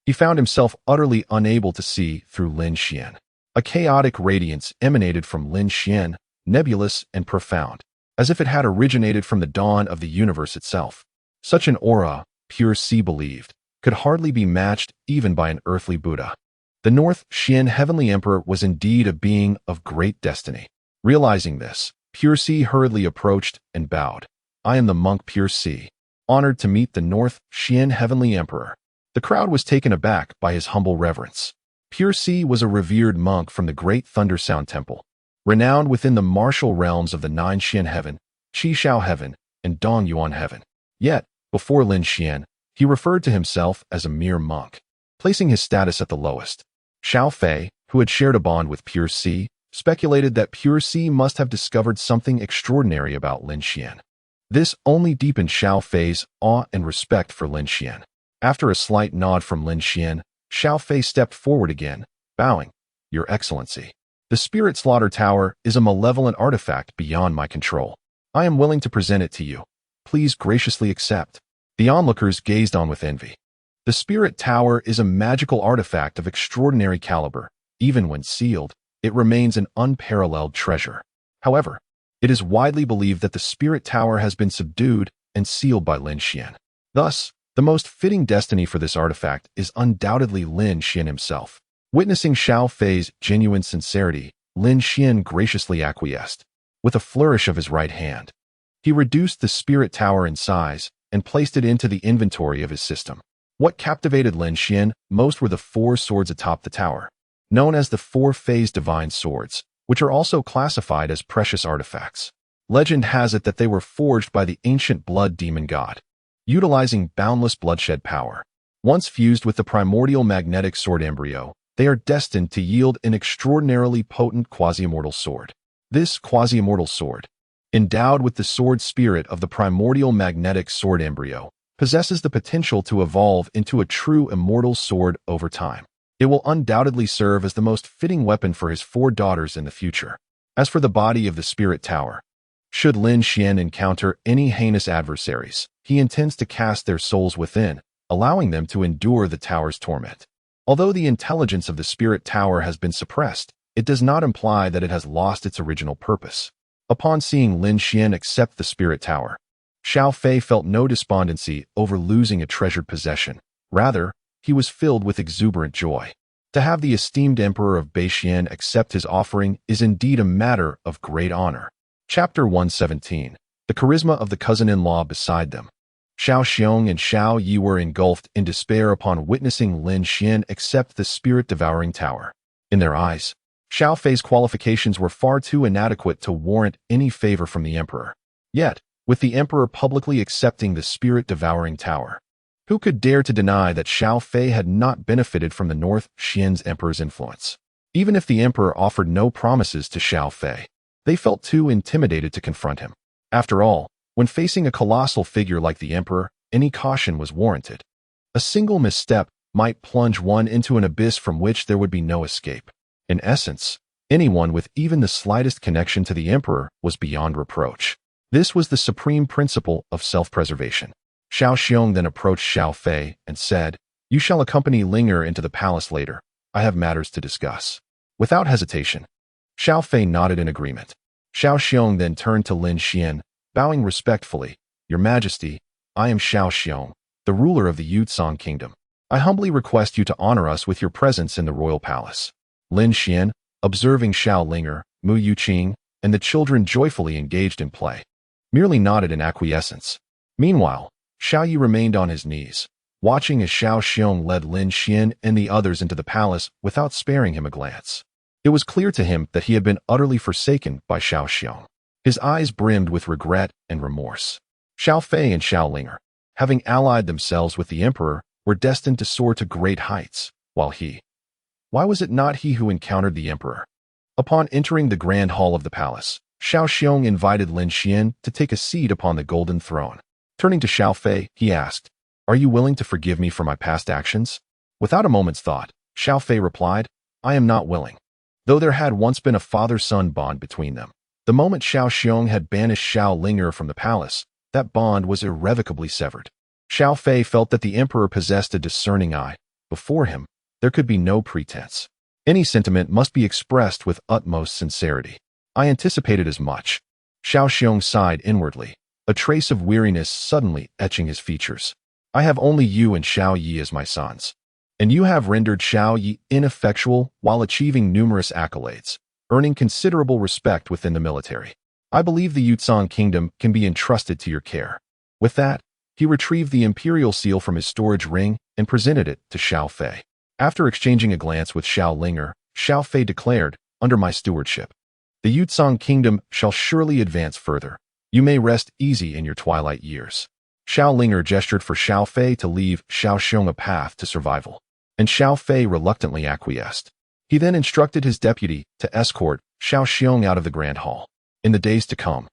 he found himself utterly unable to see through Lin Xian. A chaotic radiance emanated from Lin Xian, nebulous and profound, as if it had originated from the dawn of the universe itself. Such an aura, Pure Sea believed, could hardly be matched even by an earthly Buddha. The North Xian Heavenly Emperor was indeed a being of great destiny. Realizing this, Pure Sea hurriedly approached and bowed. I am the monk Pure Sea, honored to meet the North Xian Heavenly Emperor. The crowd was taken aback by his humble reverence. Pure Sea was a revered monk from the Great Thunder Sound Temple, renowned within the martial realms of the Nine Xian Heaven, Qi Shao Heaven, and Dong Yuan Heaven. Yet, before Lin Xian, he referred to himself as a mere monk, placing his status at the lowest. Xiao Fei, who had shared a bond with Pure Sea, speculated that Pure Sea must have discovered something extraordinary about Lin Xian. This only deepened Xiao Fei's awe and respect for Lin Xian. After a slight nod from Lin Xian, Xiao Fei stepped forward again, bowing. Your Excellency. The Spirit Slaughter Tower is a malevolent artifact beyond my control. I am willing to present it to you. Please graciously accept. The onlookers gazed on with envy. The Spirit Tower is a magical artifact of extraordinary caliber. Even when sealed, it remains an unparalleled treasure. However, it is widely believed that the Spirit Tower has been subdued and sealed by Lin Xian. Thus, the most fitting destiny for this artifact is undoubtedly Lin Xian himself. Witnessing Xiao Fei's genuine sincerity, Lin Xian graciously acquiesced. With a flourish of his right hand, he reduced the Spirit Tower in size and placed it into the inventory of his system. What captivated Lin Xian most were the 4 swords atop the tower, known as the 4-phase divine swords, which are also classified as precious artifacts. Legend has it that they were forged by the ancient blood demon god, utilizing boundless bloodshed power. Once fused with the primordial magnetic sword embryo, they are destined to yield an extraordinarily potent quasi-immortal sword. This quasi-immortal sword, endowed with the sword spirit of the primordial magnetic sword embryo, possesses the potential to evolve into a true immortal sword over time. It will undoubtedly serve as the most fitting weapon for his 4 daughters in the future. As for the body of the Spirit Tower, should Lin Xian encounter any heinous adversaries, he intends to cast their souls within, allowing them to endure the tower's torment. Although the intelligence of the Spirit Tower has been suppressed, it does not imply that it has lost its original purpose. Upon seeing Lin Xian accept the Spirit Tower, Xiao Fei felt no despondency over losing a treasured possession. Rather, he was filled with exuberant joy. To have the esteemed Emperor of Beixian accept his offering is indeed a matter of great honor. Chapter 117. The charisma of the cousin-in-law beside them. Xiao Xiong and Xiao Yi were engulfed in despair upon witnessing Lin Xian accept the spirit-devouring tower. In their eyes, Xiao Fei's qualifications were far too inadequate to warrant any favor from the emperor. Yet, with the emperor publicly accepting the spirit-devouring tower, who could dare to deny that Xiao Fei had not benefited from the North Xian's emperor's influence? Even if the emperor offered no promises to Xiao Fei, they felt too intimidated to confront him. After all, when facing a colossal figure like the emperor, any caution was warranted. A single misstep might plunge one into an abyss from which there would be no escape. In essence, anyone with even the slightest connection to the emperor was beyond reproach. This was the supreme principle of self-preservation. Xiao Xiong then approached Xiao Fei and said, "You shall accompany Linger into the palace later. I have matters to discuss." Without hesitation, Xiao Fei nodded in agreement. Xiao Xiong then turned to Lin Xian, bowing respectfully. "Your Majesty, I am Xiao Xiong, the ruler of the Yuzong Kingdom. I humbly request you to honor us with your presence in the royal palace." Lin Xian, observing Xiao Linger, Mu Yuqing, and the children joyfully engaged in play, merely nodded in acquiescence. Meanwhile, Xiao Yi remained on his knees, watching as Xiao Xiong led Lin Xian and the others into the palace without sparing him a glance. It was clear to him that he had been utterly forsaken by Xiao Xiong. His eyes brimmed with regret and remorse. Xiao Fei and Xiao Linger, having allied themselves with the emperor, were destined to soar to great heights, while he— why was it not he who encountered the emperor? Upon entering the grand hall of the palace, Xiao Xiong invited Lin Xian to take a seat upon the golden throne. Turning to Xiao Fei, he asked, "Are you willing to forgive me for my past actions?" Without a moment's thought, Xiao Fei replied, "I am not willing." Though there had once been a father-son bond between them, the moment Xiao Xiong had banished Xiao Linger from the palace, that bond was irrevocably severed. Xiao Fei felt that the emperor possessed a discerning eye. Before him, there could be no pretense. Any sentiment must be expressed with utmost sincerity. "I anticipated as much." Xiao Xiong sighed inwardly, a trace of weariness suddenly etching his features. "I have only you and Xiao Yi as my sons, and you have rendered Xiao Yi ineffectual while achieving numerous accolades, earning considerable respect within the military. I believe the Yuzhong kingdom can be entrusted to your care." With that, he retrieved the imperial seal from his storage ring and presented it to Xiao Fei. After exchanging a glance with Xiao Linger, Xiao Fei declared, "Under my stewardship, the Yuzhong kingdom shall surely advance further. You may rest easy in your twilight years." Xiao Linger gestured for Xiao Fei to leave Xiao Xiong a path to survival, and Xiao Fei reluctantly acquiesced. He then instructed his deputy to escort Xiao Xiong out of the grand hall. In the days to come,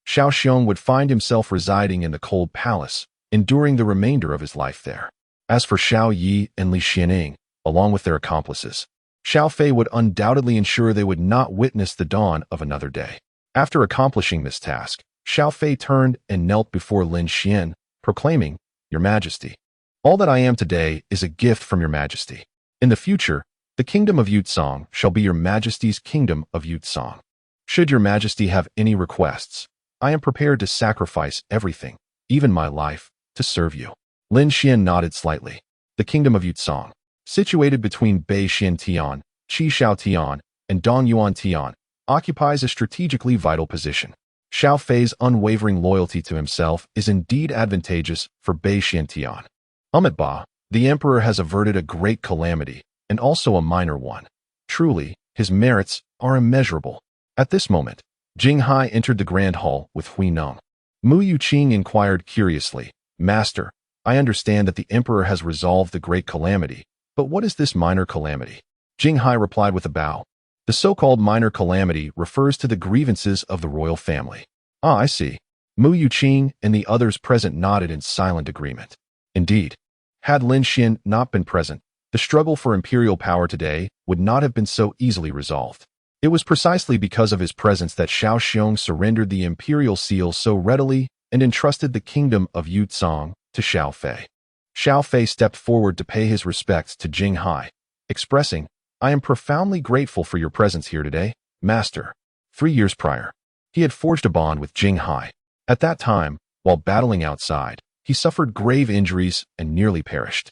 Xiao Xiong would find himself residing in the cold palace, enduring the remainder of his life there. As for Xiao Yi and Li Xianing, along with their accomplices, Xiao Fei would undoubtedly ensure they would not witness the dawn of another day. After accomplishing this task, Xiao Fei turned and knelt before Lin Xian, proclaiming, "Your Majesty, all that I am today is a gift from your Majesty. In the future, the kingdom of Yuzhong shall be your Majesty's kingdom of Yuzhong. Should your Majesty have any requests, I am prepared to sacrifice everything, even my life, to serve you." Lin Xian nodded slightly. The kingdom of Yuzhong, situated between Bei Xian Tian, Qi Shao Tian, and Dong Yuan Tian, occupies a strategically vital position. Xiao Fei's unwavering loyalty to himself is indeed advantageous for Bei Xian Tian. Ba, the emperor has averted a great calamity, and also a minor one. Truly, his merits are immeasurable. At this moment, Jing Hai entered the grand hall with Hui Neng. Mu Yuqing inquired curiously, "Master, I understand that the emperor has resolved the great calamity, but what is this minor calamity?" Jing Hai replied with a bow. "The so-called minor calamity refers to the grievances of the royal family." "Ah, I see." Mu Yuqing and the others present nodded in silent agreement. Indeed, had Lin Xian not been present, the struggle for imperial power today would not have been so easily resolved. It was precisely because of his presence that Xiao Xiong surrendered the imperial seal so readily and entrusted the kingdom of Yuzhong to Xiao Fei. Xiao Fei stepped forward to pay his respects to Jing Hai, expressing, "I am profoundly grateful for your presence here today, Master." 3 years prior, he had forged a bond with Jing Hai. At that time, while battling outside, he suffered grave injuries and nearly perished.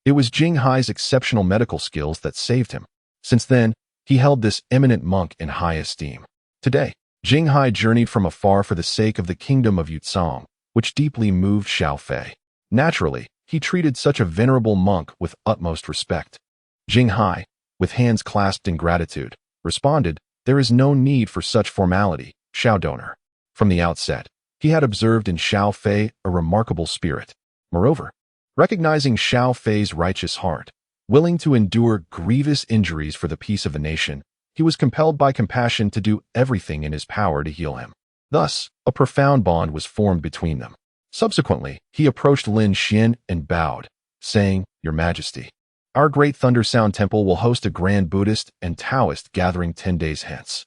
It was Jing Hai's exceptional medical skills that saved him. Since then, he held this eminent monk in high esteem. Today, Jing Hai journeyed from afar for the sake of the kingdom of Yuzhong, which deeply moved Xiao Fei. Naturally, he treated such a venerable monk with utmost respect. Jing Hai, with hands clasped in gratitude, responded, "There is no need for such formality, Xiao Donor." From the outset, he had observed in Xiao Fei a remarkable spirit. Moreover, recognizing Xiao Fei's righteous heart, willing to endure grievous injuries for the peace of the nation, he was compelled by compassion to do everything in his power to heal him. Thus, a profound bond was formed between them. Subsequently, he approached Lin Xian and bowed, saying, "Your Majesty, our great Thunder Sound Temple will host a grand Buddhist and Taoist gathering 10 days hence.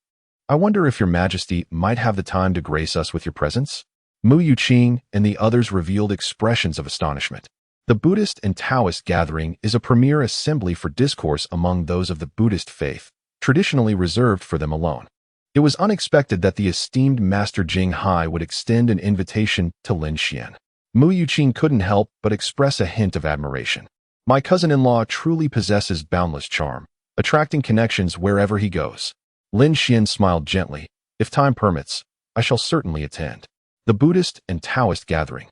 I wonder if your Majesty might have the time to grace us with your presence?" Mu Yuqing and the others revealed expressions of astonishment. The Buddhist and Taoist gathering is a premier assembly for discourse among those of the Buddhist faith, traditionally reserved for them alone. It was unexpected that the esteemed Master Jing Hai would extend an invitation to Lin Xian. Mu Yuqing couldn't help but express a hint of admiration. "My cousin-in-law truly possesses boundless charm, attracting connections wherever he goes." Lin Xian smiled gently. "If time permits, I shall certainly attend." The Buddhist and Taoist gathering,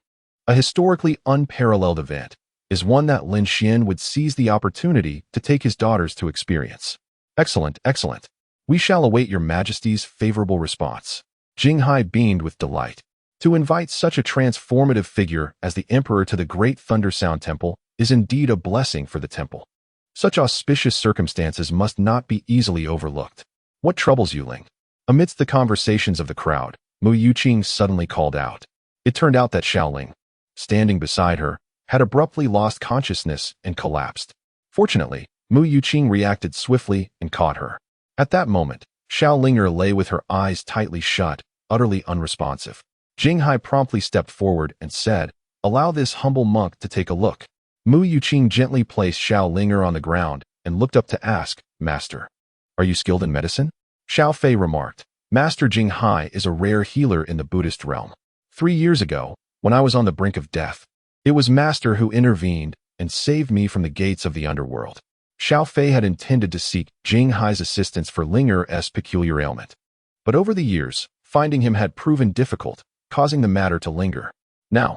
a historically unparalleled event, is one that Lin Xian would seize the opportunity to take his daughters to experience. "Excellent, excellent. We shall await your Majesty's favorable response." Jing Hai beamed with delight. To invite such a transformative figure as the emperor to the Great Thunder Sound Temple is indeed a blessing for the temple. Such auspicious circumstances must not be easily overlooked. What troubles you, Ling? Amidst the conversations of the crowd, Mu Yuqing suddenly called out. It turned out that Xiao Ling, standing beside her, had abruptly lost consciousness and collapsed. Fortunately, Mu Yuqing reacted swiftly and caught her. At that moment, Xiao Linger lay with her eyes tightly shut, utterly unresponsive. Jinghai promptly stepped forward and said, "Allow this humble monk to take a look." Mu Yuqing gently placed Xiao Linger on the ground and looked up to ask, "Master, are you skilled in medicine?" Xiao Fei remarked, "Master Jinghai is a rare healer in the Buddhist realm. 3 years ago, when I was on the brink of death, it was Master who intervened and saved me from the gates of the underworld." Xiao Fei had intended to seek Jinghai's assistance for Linger's peculiar ailment. But over the years, finding him had proven difficult, causing the matter to linger. Now,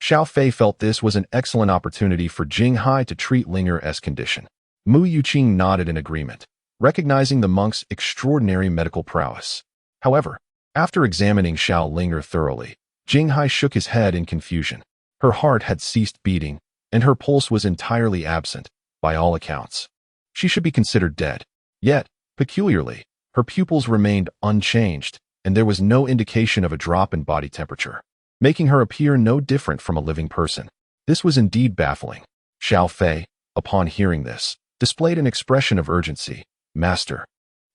Xiao Fei felt this was an excellent opportunity for Jinghai to treat Linger's condition. Mu Yuqing nodded in agreement, recognizing the monk's extraordinary medical prowess. However, after examining Xiao Linger thoroughly, Jinghai shook his head in confusion. Her heart had ceased beating, and her pulse was entirely absent, by all accounts. She should be considered dead. Yet, peculiarly, her pupils remained unchanged, and there was no indication of a drop in body temperature, making her appear no different from a living person. This was indeed baffling. Xiao Fei, upon hearing this, displayed an expression of urgency. "Master,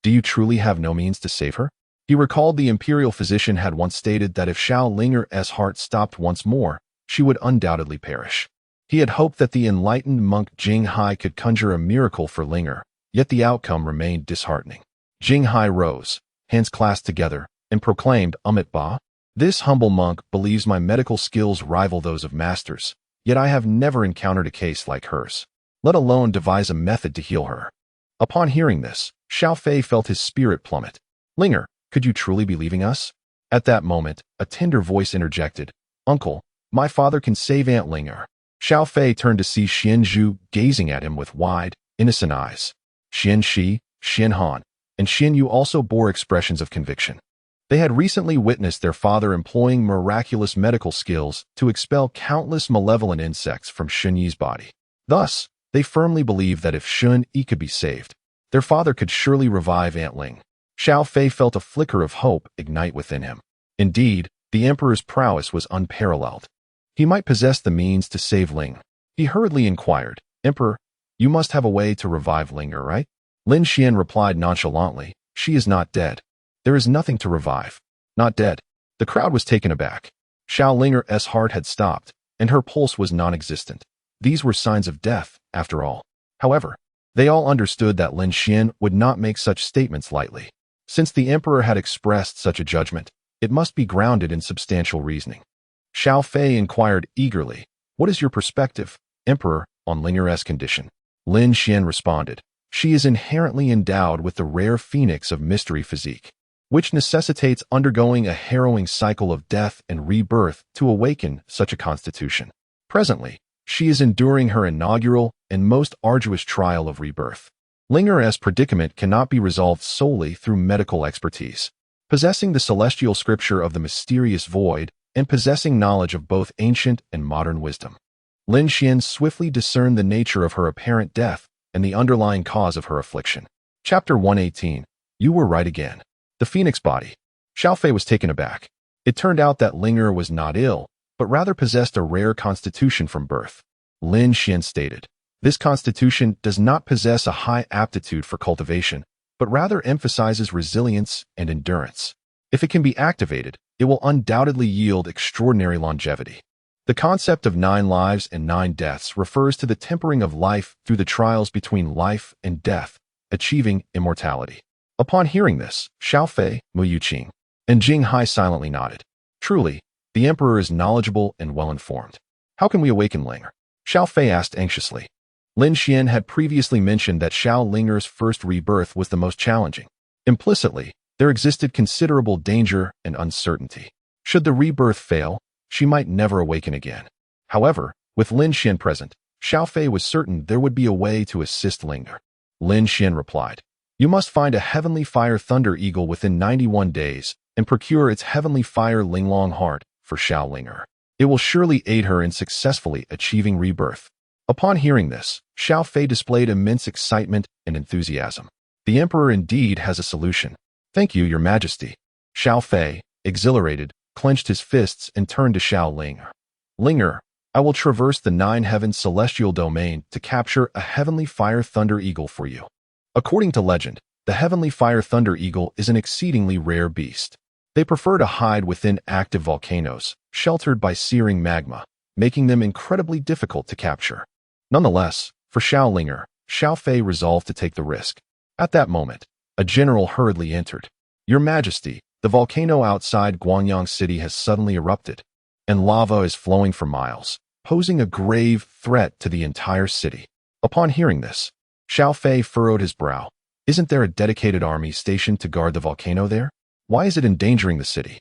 do you truly have no means to save her?" He recalled the imperial physician had once stated that if Xiao Linger's heart stopped once more, she would undoubtedly perish. He had hoped that the enlightened monk Jinghai could conjure a miracle for Linger, yet the outcome remained disheartening. Jinghai rose, hands clasped together, and proclaimed, "Amit Ba, this humble monk believes my medical skills rival those of masters, yet I have never encountered a case like hers, let alone devise a method to heal her." Upon hearing this, Xiao Fei felt his spirit plummet. "Linger, could you truly be leaving us?" At that moment, a tender voice interjected, "Uncle, my father can save Aunt Linger." Xiao Fei turned to see Xian Zhu gazing at him with wide, innocent eyes. Xian Shi, Xian Han, and Xian Yu also bore expressions of conviction. They had recently witnessed their father employing miraculous medical skills to expel countless malevolent insects from Shun Yi's body. Thus, they firmly believed that if Shun Yi could be saved, their father could surely revive Aunt Ling. Xiao Fei felt a flicker of hope ignite within him. Indeed, the emperor's prowess was unparalleled. He might possess the means to save Ling. He hurriedly inquired, "Emperor, you must have a way to revive Linger, right?" Lin Xian replied nonchalantly, "She is not dead. There is nothing to revive." "Not dead?" The crowd was taken aback. Xiao Linger's heart had stopped, and her pulse was non-existent. These were signs of death, after all. However, they all understood that Lin Xian would not make such statements lightly. Since the emperor had expressed such a judgment, it must be grounded in substantial reasoning. Xiao Fei inquired eagerly, "What is your perspective, Emperor, on Linger's condition?" Lin Xian responded, "She is inherently endowed with the rare phoenix of mystery physique, which necessitates undergoing a harrowing cycle of death and rebirth to awaken such a constitution. Presently, she is enduring her inaugural and most arduous trial of rebirth. Linger's predicament cannot be resolved solely through medical expertise. Possessing the celestial scripture of the mysterious void and possessing knowledge of both ancient and modern wisdom, Lin Xian swiftly discerned the nature of her apparent death and the underlying cause of her affliction." Chapter 118. You were right again. The Phoenix Body. Xiao Fei was taken aback. It turned out that Linger was not ill, but rather possessed a rare constitution from birth. Lin Xian stated, "This constitution does not possess a high aptitude for cultivation, but rather emphasizes resilience and endurance. If it can be activated, it will undoubtedly yield extraordinary longevity. The concept of 9 lives and 9 deaths refers to the tempering of life through the trials between life and death, achieving immortality." Upon hearing this, Xiao Fei, Mu Yuqing, and Jinghai silently nodded. Truly, the emperor is knowledgeable and well-informed. "How can we awaken Linger?" Xiao Fei asked anxiously. Lin Xian had previously mentioned that Xiao Linger's first rebirth was the most challenging. Implicitly, there existed considerable danger and uncertainty. Should the rebirth fail, she might never awaken again. However, with Lin Xian present, Xiao Fei was certain there would be a way to assist Linger. Lin Xian replied, "You must find a heavenly fire thunder eagle within 91 days and procure its heavenly fire linglong heart for Xiaolinger. It will surely aid her in successfully achieving rebirth. Upon hearing this, Xiao Fei displayed immense excitement and enthusiasm. The emperor indeed has a solution. Thank you, your majesty. Xiao Fei, exhilarated, clenched his fists and turned to Xiaolinger. Linger, I will traverse the 9 heavens celestial domain to capture a heavenly fire thunder eagle for you. According to legend, the heavenly fire thunder eagle is an exceedingly rare beast. They prefer to hide within active volcanoes, sheltered by searing magma, making them incredibly difficult to capture. Nonetheless, for Xiaolinger, Xiao Fei resolved to take the risk. At that moment, a general hurriedly entered. Your Majesty, the volcano outside Guanyang City has suddenly erupted, and lava is flowing for miles, posing a grave threat to the entire city. Upon hearing this, Xiao Fei furrowed his brow. Isn't there a dedicated army stationed to guard the volcano there? Why is it endangering the city?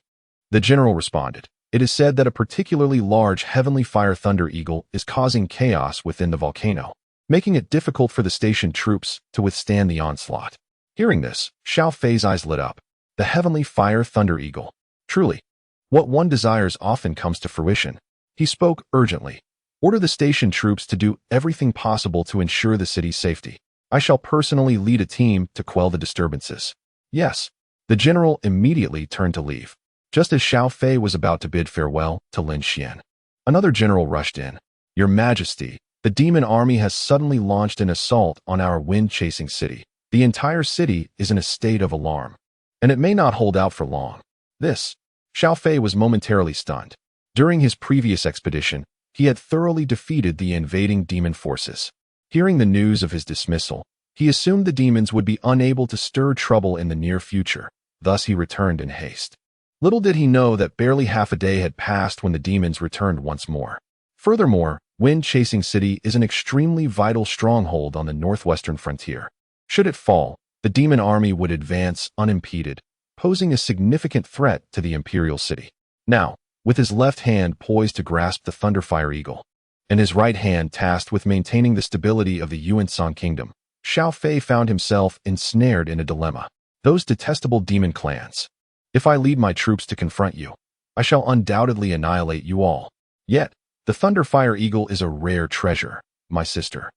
The general responded. It is said that a particularly large heavenly fire thunder eagle is causing chaos within the volcano, making it difficult for the stationed troops to withstand the onslaught. Hearing this, Xiao Fei's eyes lit up. The heavenly fire thunder eagle. Truly, what one desires often comes to fruition. He spoke urgently. Order the station troops to do everything possible to ensure the city's safety. I shall personally lead a team to quell the disturbances. Yes. The general immediately turned to leave. Just as Xiao Fei was about to bid farewell to Lin Xian, another general rushed in. Your Majesty, the demon army has suddenly launched an assault on our wind-chasing city. The entire city is in a state of alarm, and it may not hold out for long. Xiao Fei was momentarily stunned. During his previous expedition, he had thoroughly defeated the invading demon forces. Hearing the news of his dismissal, he assumed the demons would be unable to stir trouble in the near future. Thus he returned in haste. Little did he know that barely half a day had passed when the demons returned once more. Furthermore, Wind-Chasing City is an extremely vital stronghold on the northwestern frontier. Should it fall, the demon army would advance unimpeded, posing a significant threat to the imperial city. Now, with his left hand poised to grasp the Thunderfire Eagle, and his right hand tasked with maintaining the stability of the Yuanshan Kingdom, Xiao Fei found himself ensnared in a dilemma. Those detestable demon clans. If I lead my troops to confront you, I shall undoubtedly annihilate you all. Yet, the Thunderfire Eagle is a rare treasure, my sister.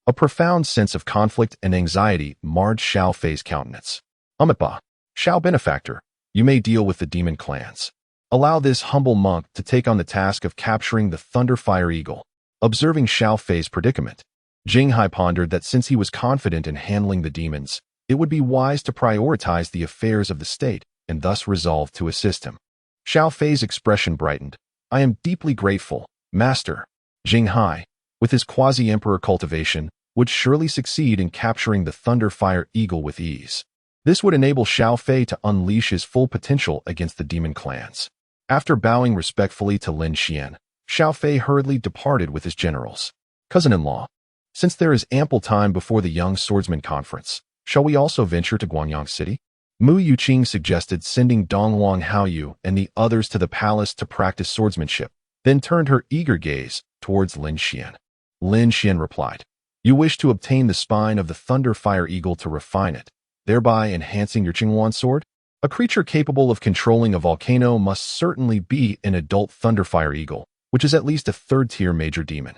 A profound sense of conflict and anxiety marred Xiao Fei's countenance. Amipa, Xiao Benefactor, you may deal with the demon clans. Allow this humble monk to take on the task of capturing the Thunderfire Eagle. Observing Xiao Fei's predicament, Jinghai pondered that since he was confident in handling the demons, it would be wise to prioritize the affairs of the state, and thus resolved to assist him. Xiao Fei's expression brightened. I am deeply grateful, Master. Jinghai, with his quasi-emperor cultivation, would surely succeed in capturing the Thunderfire Eagle with ease. This would enable Xiao Fei to unleash his full potential against the demon clans. After bowing respectfully to Lin Xian, Xiao Fei hurriedly departed with his generals. Cousin-in-law, since there is ample time before the Young Swordsman Conference, shall we also venture to Guanyang City? Mu Yuqing suggested sending Dongwang Haoyu and the others to the palace to practice swordsmanship, then turned her eager gaze towards Lin Xian. Lin Xian replied, You wish to obtain the spine of the Thunderfire Eagle to refine it, thereby enhancing your Qingyuan sword? A creature capable of controlling a volcano must certainly be an adult Thunderfire Eagle, which is at least a third-tier major demon.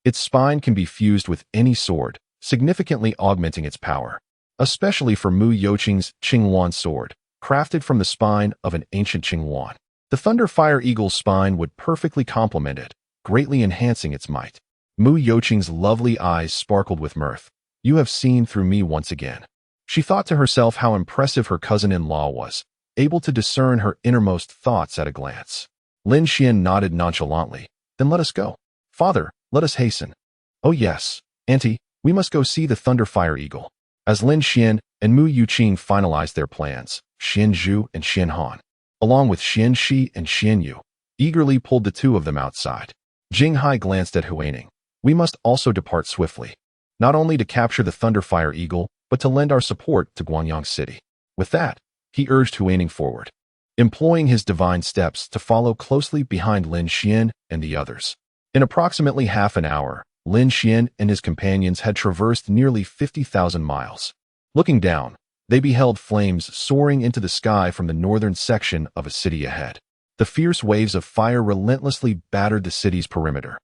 Its spine can be fused with any sword, significantly augmenting its power. Especially for Mu Youqing's Qingyuan sword, crafted from the spine of an ancient Qingyuan. The Thunderfire Eagle's spine would perfectly complement it, greatly enhancing its might. Mu Youqing's lovely eyes sparkled with mirth. You have seen through me once again. She thought to herself how impressive her cousin-in-law was, able to discern her innermost thoughts at a glance. Lin Xian nodded nonchalantly. Then let us go. Father, let us hasten. Oh yes, Auntie, we must go see the Thunderfire Eagle. As Lin Xian and Mu Yuqing finalized their plans, Xian Zhu and Xian Han, along with Xian Shi and Xian Yu, eagerly pulled the two of them outside. Jinghai glanced at Huaining. We must also depart swiftly, not only to capture the Thunderfire Eagle, but to lend our support to Guanyang City. With that, he urged Huaining forward, employing his divine steps to follow closely behind Lin Xian and the others. In approximately half an hour, Lin Xian and his companions had traversed nearly 50,000 miles. Looking down, they beheld flames soaring into the sky from the northern section of a city ahead. The fierce waves of fire relentlessly battered the city's perimeter,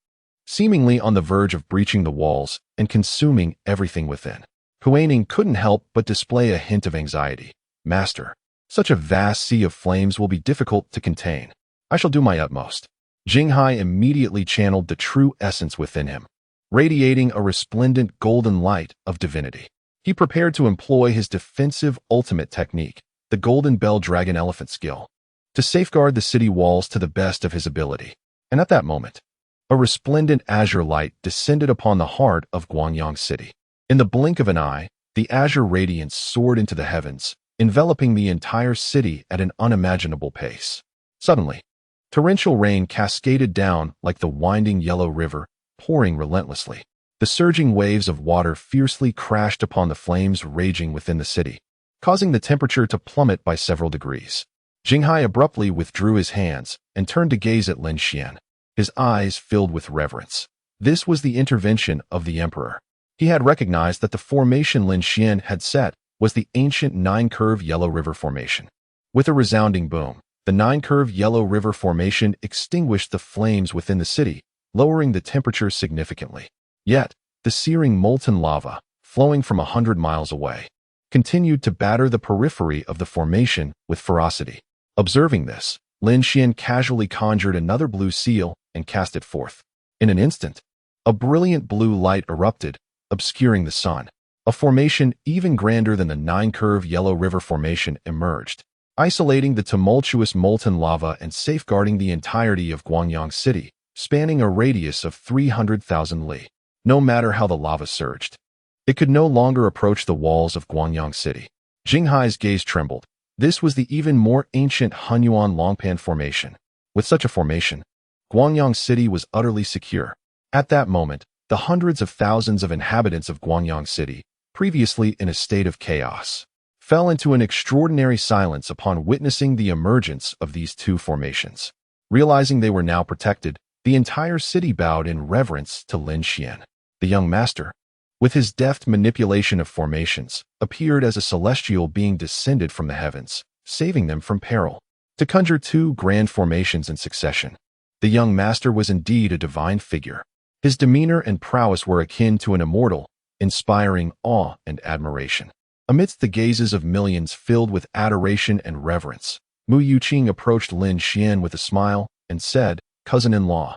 seemingly on the verge of breaching the walls and consuming everything within. Huaining couldn't help but display a hint of anxiety. Master, such a vast sea of flames will be difficult to contain. I shall do my utmost. Jinghai immediately channeled the true essence within him, radiating a resplendent golden light of divinity. He prepared to employ his defensive ultimate technique, the Golden Bell Dragon Elephant skill, to safeguard the city walls to the best of his ability. And at that moment, a resplendent azure light descended upon the heart of Guangyang City. In the blink of an eye, the azure radiance soared into the heavens, enveloping the entire city at an unimaginable pace. Suddenly, torrential rain cascaded down like the winding yellow river, pouring relentlessly. The surging waves of water fiercely crashed upon the flames raging within the city, causing the temperature to plummet by several degrees. Jinghai abruptly withdrew his hands and turned to gaze at Lin Xian, his eyes filled with reverence. This was the intervention of the emperor. He had recognized that the formation Lin Xian had set was the ancient nine-curve Yellow River Formation. With a resounding boom, the nine-curve Yellow River Formation extinguished the flames within the city, lowering the temperature significantly. Yet, the searing molten lava, flowing from 100 miles away, continued to batter the periphery of the formation with ferocity. Observing this, Lin Xian casually conjured another blue seal and cast it forth. In an instant, a brilliant blue light erupted, obscuring the sun. A formation even grander than the nine-curve Yellow River Formation emerged, isolating the tumultuous molten lava and safeguarding the entirety of Guangyang City, spanning a radius of 300,000 li. No matter how the lava surged, it could no longer approach the walls of Guangyang City. Jinghai's gaze trembled. This was the even more ancient Hunyuan Longpan Formation. With such a formation, Guangyang City was utterly secure. At that moment, the hundreds of thousands of inhabitants of Guangyang City, previously in a state of chaos, fell into an extraordinary silence upon witnessing the emergence of these two formations. Realizing they were now protected, the entire city bowed in reverence to Lin Xian. The young master, with his deft manipulation of formations, appeared as a celestial being descended from the heavens, saving them from peril. To conjure two grand formations in succession, the young master was indeed a divine figure. His demeanor and prowess were akin to an immortal, inspiring awe and admiration. Amidst the gazes of millions filled with adoration and reverence, Mu Yuqing approached Lin Xian with a smile and said, "Cousin-in-law,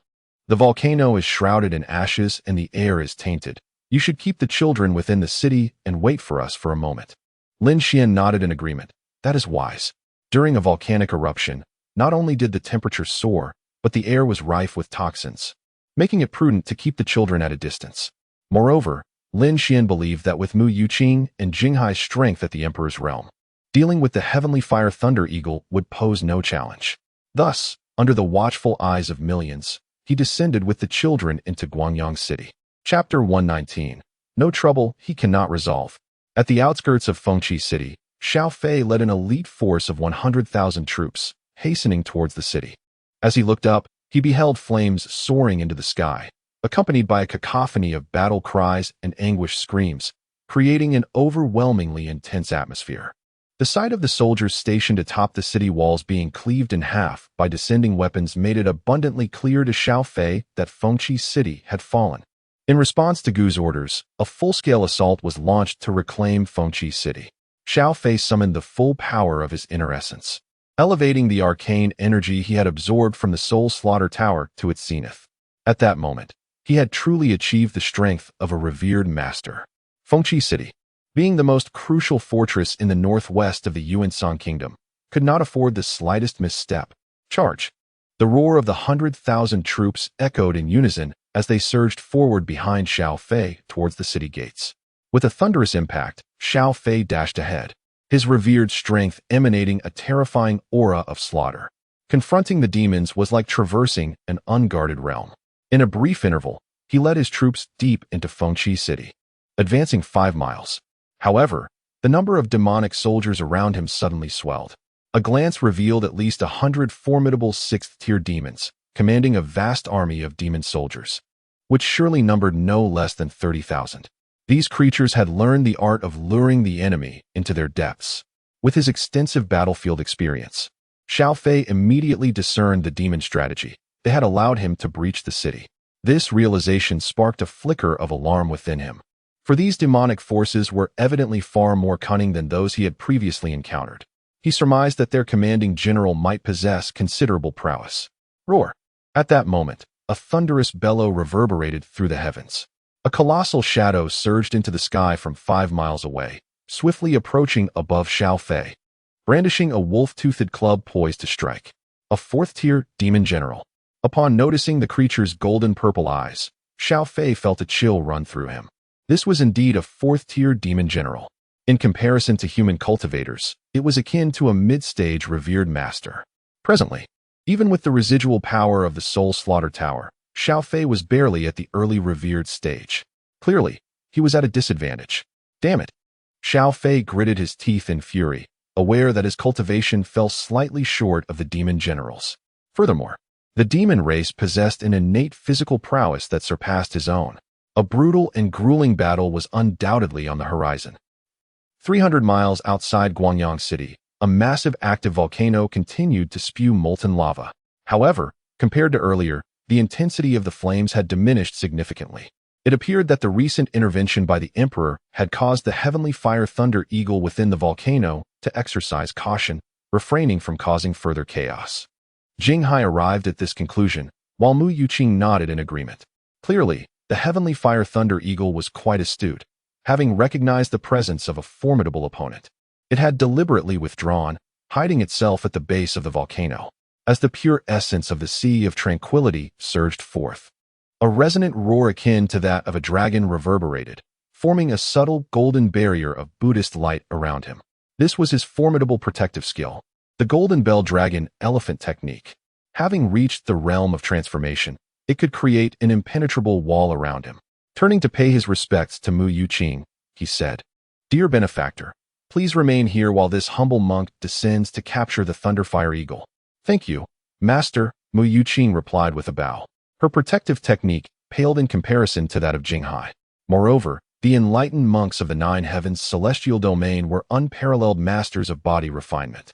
the volcano is shrouded in ashes and the air is tainted. You should keep the children within the city and wait for us for a moment." Lin Xian nodded in agreement. That is wise. During a volcanic eruption, not only did the temperature soar, but the air was rife with toxins, making it prudent to keep the children at a distance. Moreover, Lin Xian believed that with Mu Yuqing and Jinghai's strength at the emperor's realm, dealing with the heavenly fire thunder eagle would pose no challenge. Thus, under the watchful eyes of millions, he descended with the children into Guangyang City. Chapter 119. No trouble he cannot resolve. At the outskirts of Fengqi City, Xiao Fei led an elite force of 100,000 troops, hastening towards the city. As he looked up, he beheld flames soaring into the sky, accompanied by a cacophony of battle cries and anguished screams, creating an overwhelmingly intense atmosphere. The sight of the soldiers stationed atop the city walls being cleaved in half by descending weapons made it abundantly clear to Xiao Fei that Fengqi City had fallen. In response to Gu's orders, a full-scale assault was launched to reclaim Fengqi City. Xiao Fei summoned the full power of his inner essence, elevating the arcane energy he had absorbed from the Soul Slaughter Tower to its zenith. At that moment, he had truly achieved the strength of a revered master. Fengqi City, being the most crucial fortress in the northwest of the Yuanshan Kingdom, could not afford the slightest misstep. Charge! The roar of the 100,000 troops echoed in unison as they surged forward behind Xiao Fei towards the city gates. With a thunderous impact, Xiao Fei dashed ahead, his revered strength emanating a terrifying aura of slaughter. Confronting the demons was like traversing an unguarded realm. In a brief interval, he led his troops deep into Fengqi City, advancing 5 miles. However, the number of demonic soldiers around him suddenly swelled. A glance revealed at least 100 formidable 6th-tier demons, commanding a vast army of demon soldiers, which surely numbered no less than 30,000. These creatures had learned the art of luring the enemy into their depths. With his extensive battlefield experience, Xiao Fei immediately discerned the demon's strategy. They had allowed him to breach the city. This realization sparked a flicker of alarm within him. For these demonic forces were evidently far more cunning than those he had previously encountered. He surmised that their commanding general might possess considerable prowess. Roar! At that moment, a thunderous bellow reverberated through the heavens. A colossal shadow surged into the sky from 5 miles away, swiftly approaching above Xiao Fei, brandishing a wolf-toothed club poised to strike. A 4th-tier demon general. Upon noticing the creature's golden-purple eyes, Xiao Fei felt a chill run through him. This was indeed a 4th-tier demon general. In comparison to human cultivators, it was akin to a mid-stage revered master. Presently, even with the residual power of the Soul Slaughter Tower, Xiao Fei was barely at the early revered stage. Clearly, he was at a disadvantage. Damn it! Xiao Fei gritted his teeth in fury, aware that his cultivation fell slightly short of the demon general's. Furthermore, the demon race possessed an innate physical prowess that surpassed his own. A brutal and grueling battle was undoubtedly on the horizon. 300 miles outside Guangyang City, a massive active volcano continued to spew molten lava. However, compared to earlier, the intensity of the flames had diminished significantly. It appeared that the recent intervention by the Emperor had caused the heavenly fire thunder eagle within the volcano to exercise caution, refraining from causing further chaos. Jing Hai arrived at this conclusion, while Mu Yuqing nodded in agreement. Clearly, the heavenly fire thunder eagle was quite astute, having recognized the presence of a formidable opponent. It had deliberately withdrawn, hiding itself at the base of the volcano, as the pure essence of the Sea of Tranquility surged forth. A resonant roar akin to that of a dragon reverberated, forming a subtle golden barrier of Buddhist light around him. This was his formidable protective skill, the Golden Bell Dragon Elephant Technique. Having reached the realm of transformation, it could create an impenetrable wall around him. Turning to pay his respects to Mu Yuqing, he said, "Dear benefactor, please remain here while this humble monk descends to capture the Thunderfire Eagle." "Thank you, Master," Mu Yuqing replied with a bow. Her protective technique paled in comparison to that of Jing Hai. Moreover, the enlightened monks of the Nine Heavens celestial domain were unparalleled masters of body refinement.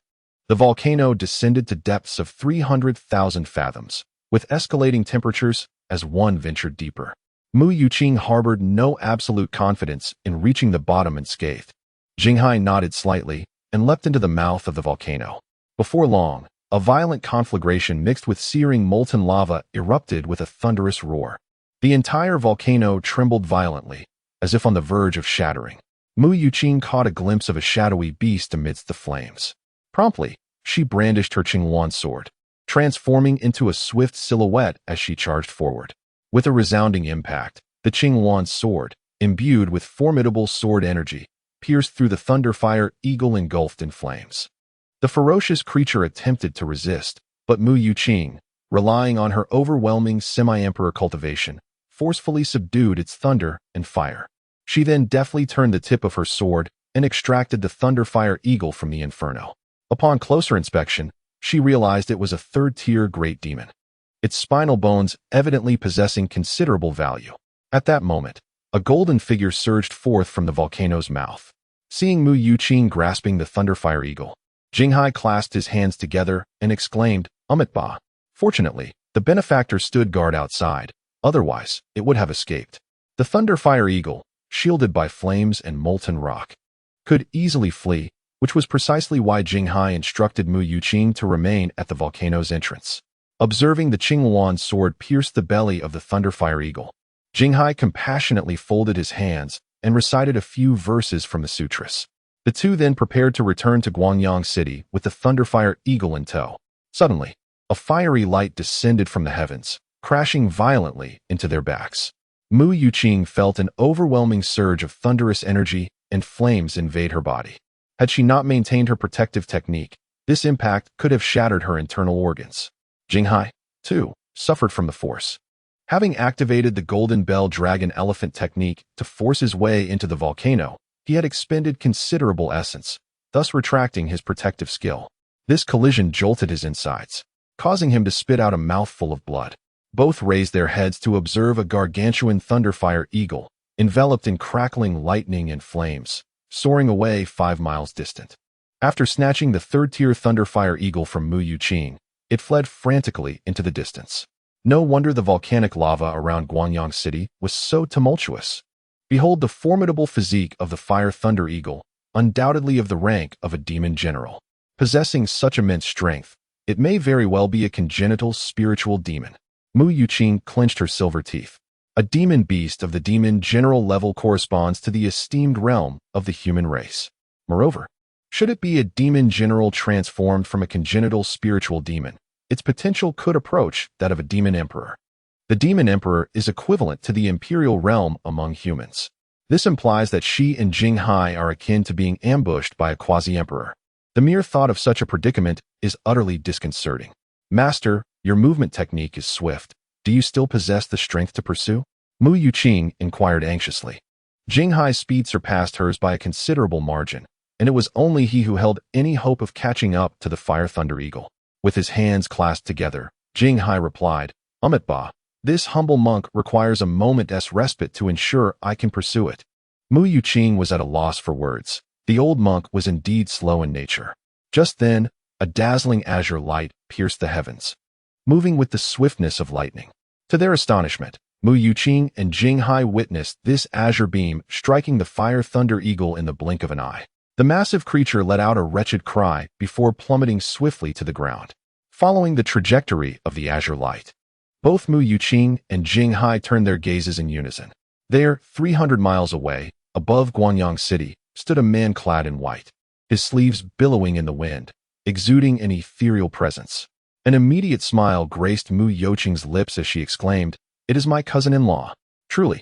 The volcano descended to depths of 300,000 fathoms, with escalating temperatures as one ventured deeper. Mu Yuqing harbored no absolute confidence in reaching the bottom unscathed. Jing Hai nodded slightly and leapt into the mouth of the volcano. Before long, a violent conflagration mixed with searing molten lava erupted with a thunderous roar. The entire volcano trembled violently, as if on the verge of shattering. Mu Yuqing caught a glimpse of a shadowy beast amidst the flames. Promptly, she brandished her Qingyuan sword, transforming into a swift silhouette as she charged forward. With a resounding impact, the Qingyuan sword, imbued with formidable sword energy, pierced through the Thunderfire Eagle engulfed in flames. The ferocious creature attempted to resist, but Mu Yuqing, relying on her overwhelming semi-emperor cultivation, forcefully subdued its thunder and fire. She then deftly turned the tip of her sword and extracted the Thunderfire Eagle from the inferno. Upon closer inspection, she realized it was a 3rd-tier great demon, its spinal bones evidently possessing considerable value. At that moment, a golden figure surged forth from the volcano's mouth. Seeing Mu Yuqing grasping the Thunderfire Eagle, Jing Hai clasped his hands together and exclaimed, "Amitba." Fortunately, the benefactor stood guard outside, otherwise it would have escaped. The Thunderfire Eagle, shielded by flames and molten rock, could easily flee, which was precisely why Jing Hai instructed Mu Yuqing to remain at the volcano's entrance. Observing the Qingyuan sword pierce the belly of the Thunderfire Eagle, Jing Hai compassionately folded his hands and recited a few verses from the sutras. The two then prepared to return to Guangyang City with the Thunderfire Eagle in tow. Suddenly, a fiery light descended from the heavens, crashing violently into their backs. Mu Yuqing felt an overwhelming surge of thunderous energy and flames invade her body. Had she not maintained her protective technique, this impact could have shattered her internal organs. Jing Hai, too, suffered from the force. Having activated the Golden Bell Dragon Elephant technique to force his way into the volcano, he had expended considerable essence, thus retracting his protective skill. This collision jolted his insides, causing him to spit out a mouthful of blood. Both raised their heads to observe a gargantuan Thunderfire Eagle, enveloped in crackling lightning and flames, soaring away 5 miles distant. After snatching the third-tier Thunderfire Eagle from Mu Yuqing, it fled frantically into the distance. No wonder the volcanic lava around Guanyang City was so tumultuous. Behold the formidable physique of the Fire Thunder Eagle, undoubtedly of the rank of a demon general. Possessing such immense strength, it may very well be a congenital spiritual demon. Mu Yuqing clenched her silver teeth. A demon beast of the demon general level corresponds to the esteemed realm of the human race. Moreover, should it be a demon general transformed from a congenital spiritual demon, its potential could approach that of a demon emperor. The demon emperor is equivalent to the imperial realm among humans. This implies that she and Jinghai are akin to being ambushed by a quasi-emperor. The mere thought of such a predicament is utterly disconcerting. Master, your movement technique is swift. Do you still possess the strength to pursue? Mu Yuqing inquired anxiously. Jinghai's speed surpassed hers by a considerable margin, and it was only he who held any hope of catching up to the Fire Thunder Eagle. With his hands clasped together, Jinghai replied, Ba, this humble monk requires a moment's respite to ensure I can pursue it. Mu Yuqing was at a loss for words. The old monk was indeed slow in nature. Just then, a dazzling azure light pierced the heavens, moving with the swiftness of lightning. To their astonishment, Mu Yuqing and Jinghai witnessed this azure beam striking the Fire Thunder Eagle in the blink of an eye. The massive creature let out a wretched cry before plummeting swiftly to the ground, following the trajectory of the azure light. Both Mu Yuqing and Jinghai turned their gazes in unison. There, 300 miles away, above Guanyang City, stood a man clad in white, his sleeves billowing in the wind, exuding an ethereal presence. An immediate smile graced Mu Yuqing's lips as she exclaimed, It is my cousin-in-law. Truly,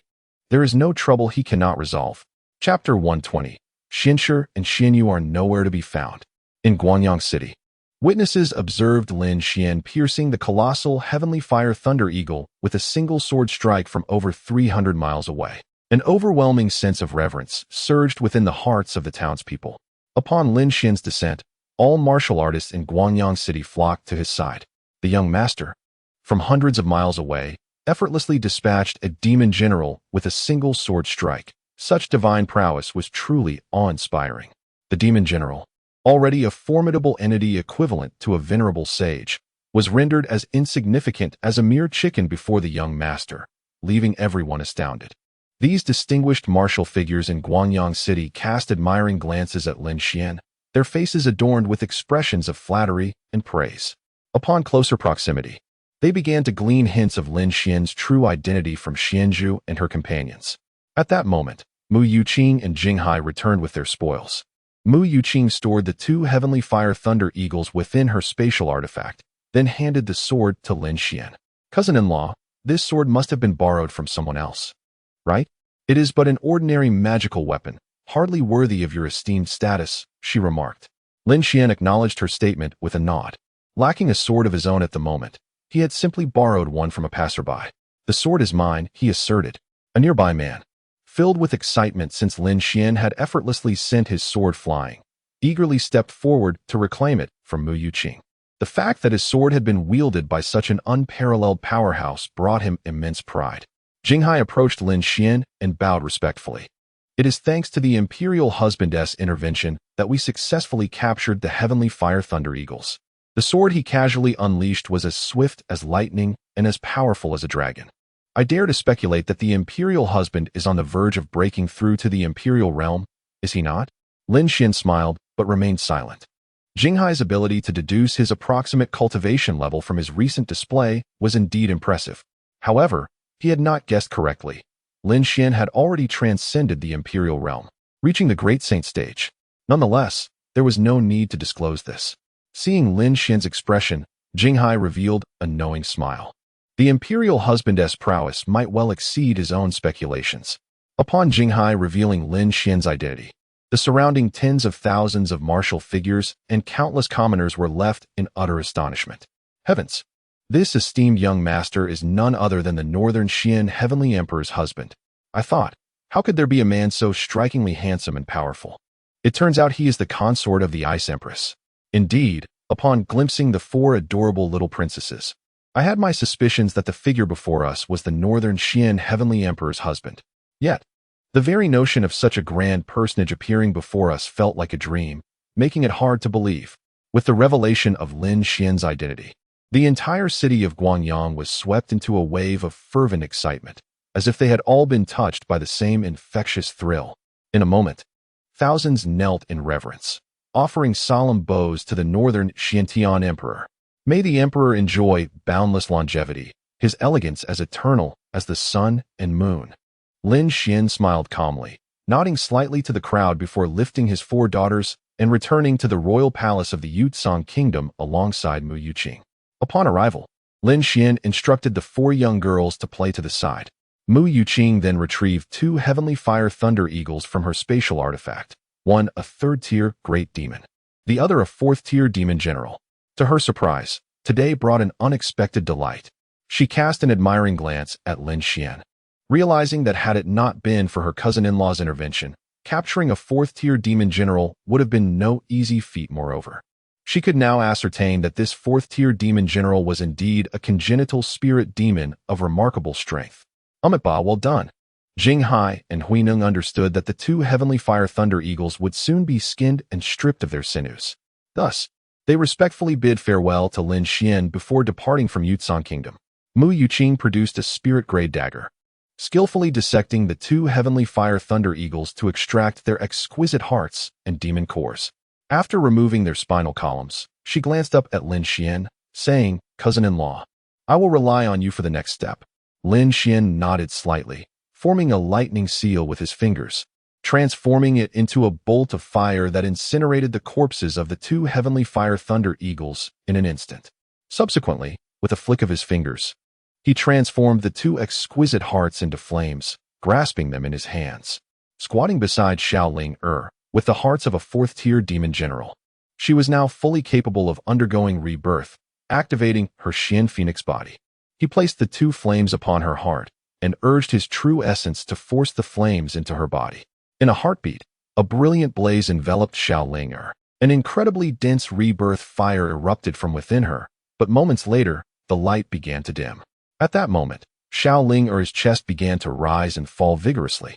there is no trouble he cannot resolve. Chapter 120. Xinshe and Xianyu are nowhere to be found. In Guanyang City, witnesses observed Lin Xian piercing the colossal heavenly Fire Thunder Eagle with a single sword strike from over 300 miles away. An overwhelming sense of reverence surged within the hearts of the townspeople. Upon Lin Xian's descent, all martial artists in Guanyang City flocked to his side. The young master, from hundreds of miles away, effortlessly dispatched a demon general with a single sword strike. Such divine prowess was truly awe-inspiring. The demon general, already a formidable entity equivalent to a venerable sage, was rendered as insignificant as a mere chicken before the young master, leaving everyone astounded. These distinguished martial figures in Guanyang City cast admiring glances at Lin Xian, their faces adorned with expressions of flattery and praise. Upon closer proximity, they began to glean hints of Lin Xian's true identity from Xianzhu and her companions. At that moment, Mu Yuqing and Jinghai returned with their spoils. Mu Yuqing stored the two heavenly Fire Thunder Eagles within her spatial artifact, then handed the sword to Lin Xian. Cousin-in-law, this sword must have been borrowed from someone else, right? It is but an ordinary magical weapon, hardly worthy of your esteemed status, she remarked. Lin Xian acknowledged her statement with a nod. Lacking a sword of his own at the moment, he had simply borrowed one from a passerby. The sword is mine, he asserted. A nearby man, filled with excitement since Lin Xian had effortlessly sent his sword flying, eagerly stepped forward to reclaim it from Mu Yuqing. The fact that his sword had been wielded by such an unparalleled powerhouse brought him immense pride. Jinghai approached Lin Xian and bowed respectfully. It is thanks to the Imperial Husband's intervention that we successfully captured the heavenly Fire Thunder Eagles. The sword he casually unleashed was as swift as lightning and as powerful as a dragon. I dare to speculate that the Imperial Husband is on the verge of breaking through to the Imperial realm, is he not? Lin Xian smiled, but remained silent. Jinghai's ability to deduce his approximate cultivation level from his recent display was indeed impressive. However, he had not guessed correctly. Lin Xian had already transcended the Imperial realm, reaching the Great Saint stage. Nonetheless, there was no need to disclose this. Seeing Lin Xian's expression, Jinghai revealed a knowing smile. The Imperial Husband's prowess might well exceed his own speculations. Upon Jinghai revealing Lin Xian's identity, the surrounding tens of thousands of martial figures and countless commoners were left in utter astonishment. Heavens! This esteemed young master is none other than the Northern Xian Heavenly Emperor's husband. I thought, how could there be a man so strikingly handsome and powerful? It turns out he is the consort of the Ice Empress. Indeed, upon glimpsing the four adorable little princesses, I had my suspicions that the figure before us was the Northern Xian Heavenly Emperor's husband. Yet, the very notion of such a grand personage appearing before us felt like a dream, making it hard to believe. With the revelation of Lin Xian's identity, the entire city of Guangyang was swept into a wave of fervent excitement, as if they had all been touched by the same infectious thrill. In a moment, thousands knelt in reverence, offering solemn bows to the northern Xiantian emperor. May the emperor enjoy boundless longevity, his elegance as eternal as the sun and moon. Lin Xian smiled calmly, nodding slightly to the crowd before lifting his 4 daughters and returning to the royal palace of the Yutsong kingdom alongside Mu Yuqing. Upon arrival, Lin Xian instructed the 4 young girls to play to the side. Mu Yuqing then retrieved 2 heavenly fire thunder eagles from her spatial artifact, one a 3rd-tier great demon, the other a 4th-tier demon general. To her surprise, today brought an unexpected delight. She cast an admiring glance at Lin Xian, realizing that had it not been for her cousin-in-law's intervention, capturing a 4th-tier demon general would have been no easy feat. Moreover, she could now ascertain that this 4th-tier demon general was indeed a congenital spirit demon of remarkable strength. Ba, well done. Jing Hai and Huineng understood that the 2 heavenly fire thunder eagles would soon be skinned and stripped of their sinews. Thus, they respectfully bid farewell to Lin Xian before departing from Yutsong Kingdom. Mu Yuqing produced a spirit-grade dagger, skillfully dissecting the 2 heavenly fire thunder eagles to extract their exquisite hearts and demon cores. After removing their spinal columns, she glanced up at Lin Xian, saying, "Cousin-in-law, I will rely on you for the next step." Lin Xian nodded slightly, forming a lightning seal with his fingers, transforming it into a bolt of fire that incinerated the corpses of the 2 heavenly fire thunder eagles in an instant. Subsequently, with a flick of his fingers, he transformed the 2 exquisite hearts into flames, grasping them in his hands. Squatting beside Xiaoling with the hearts of a 4th-tier demon general, she was now fully capable of undergoing rebirth, activating her Xian Phoenix body. He placed the 2 flames upon her heart and urged his true essence to force the flames into her body. In a heartbeat, a brilliant blaze enveloped Xiaoling. An incredibly dense rebirth fire erupted from within her, but moments later, the light began to dim. At that moment, Xiaoling's chest began to rise and fall vigorously,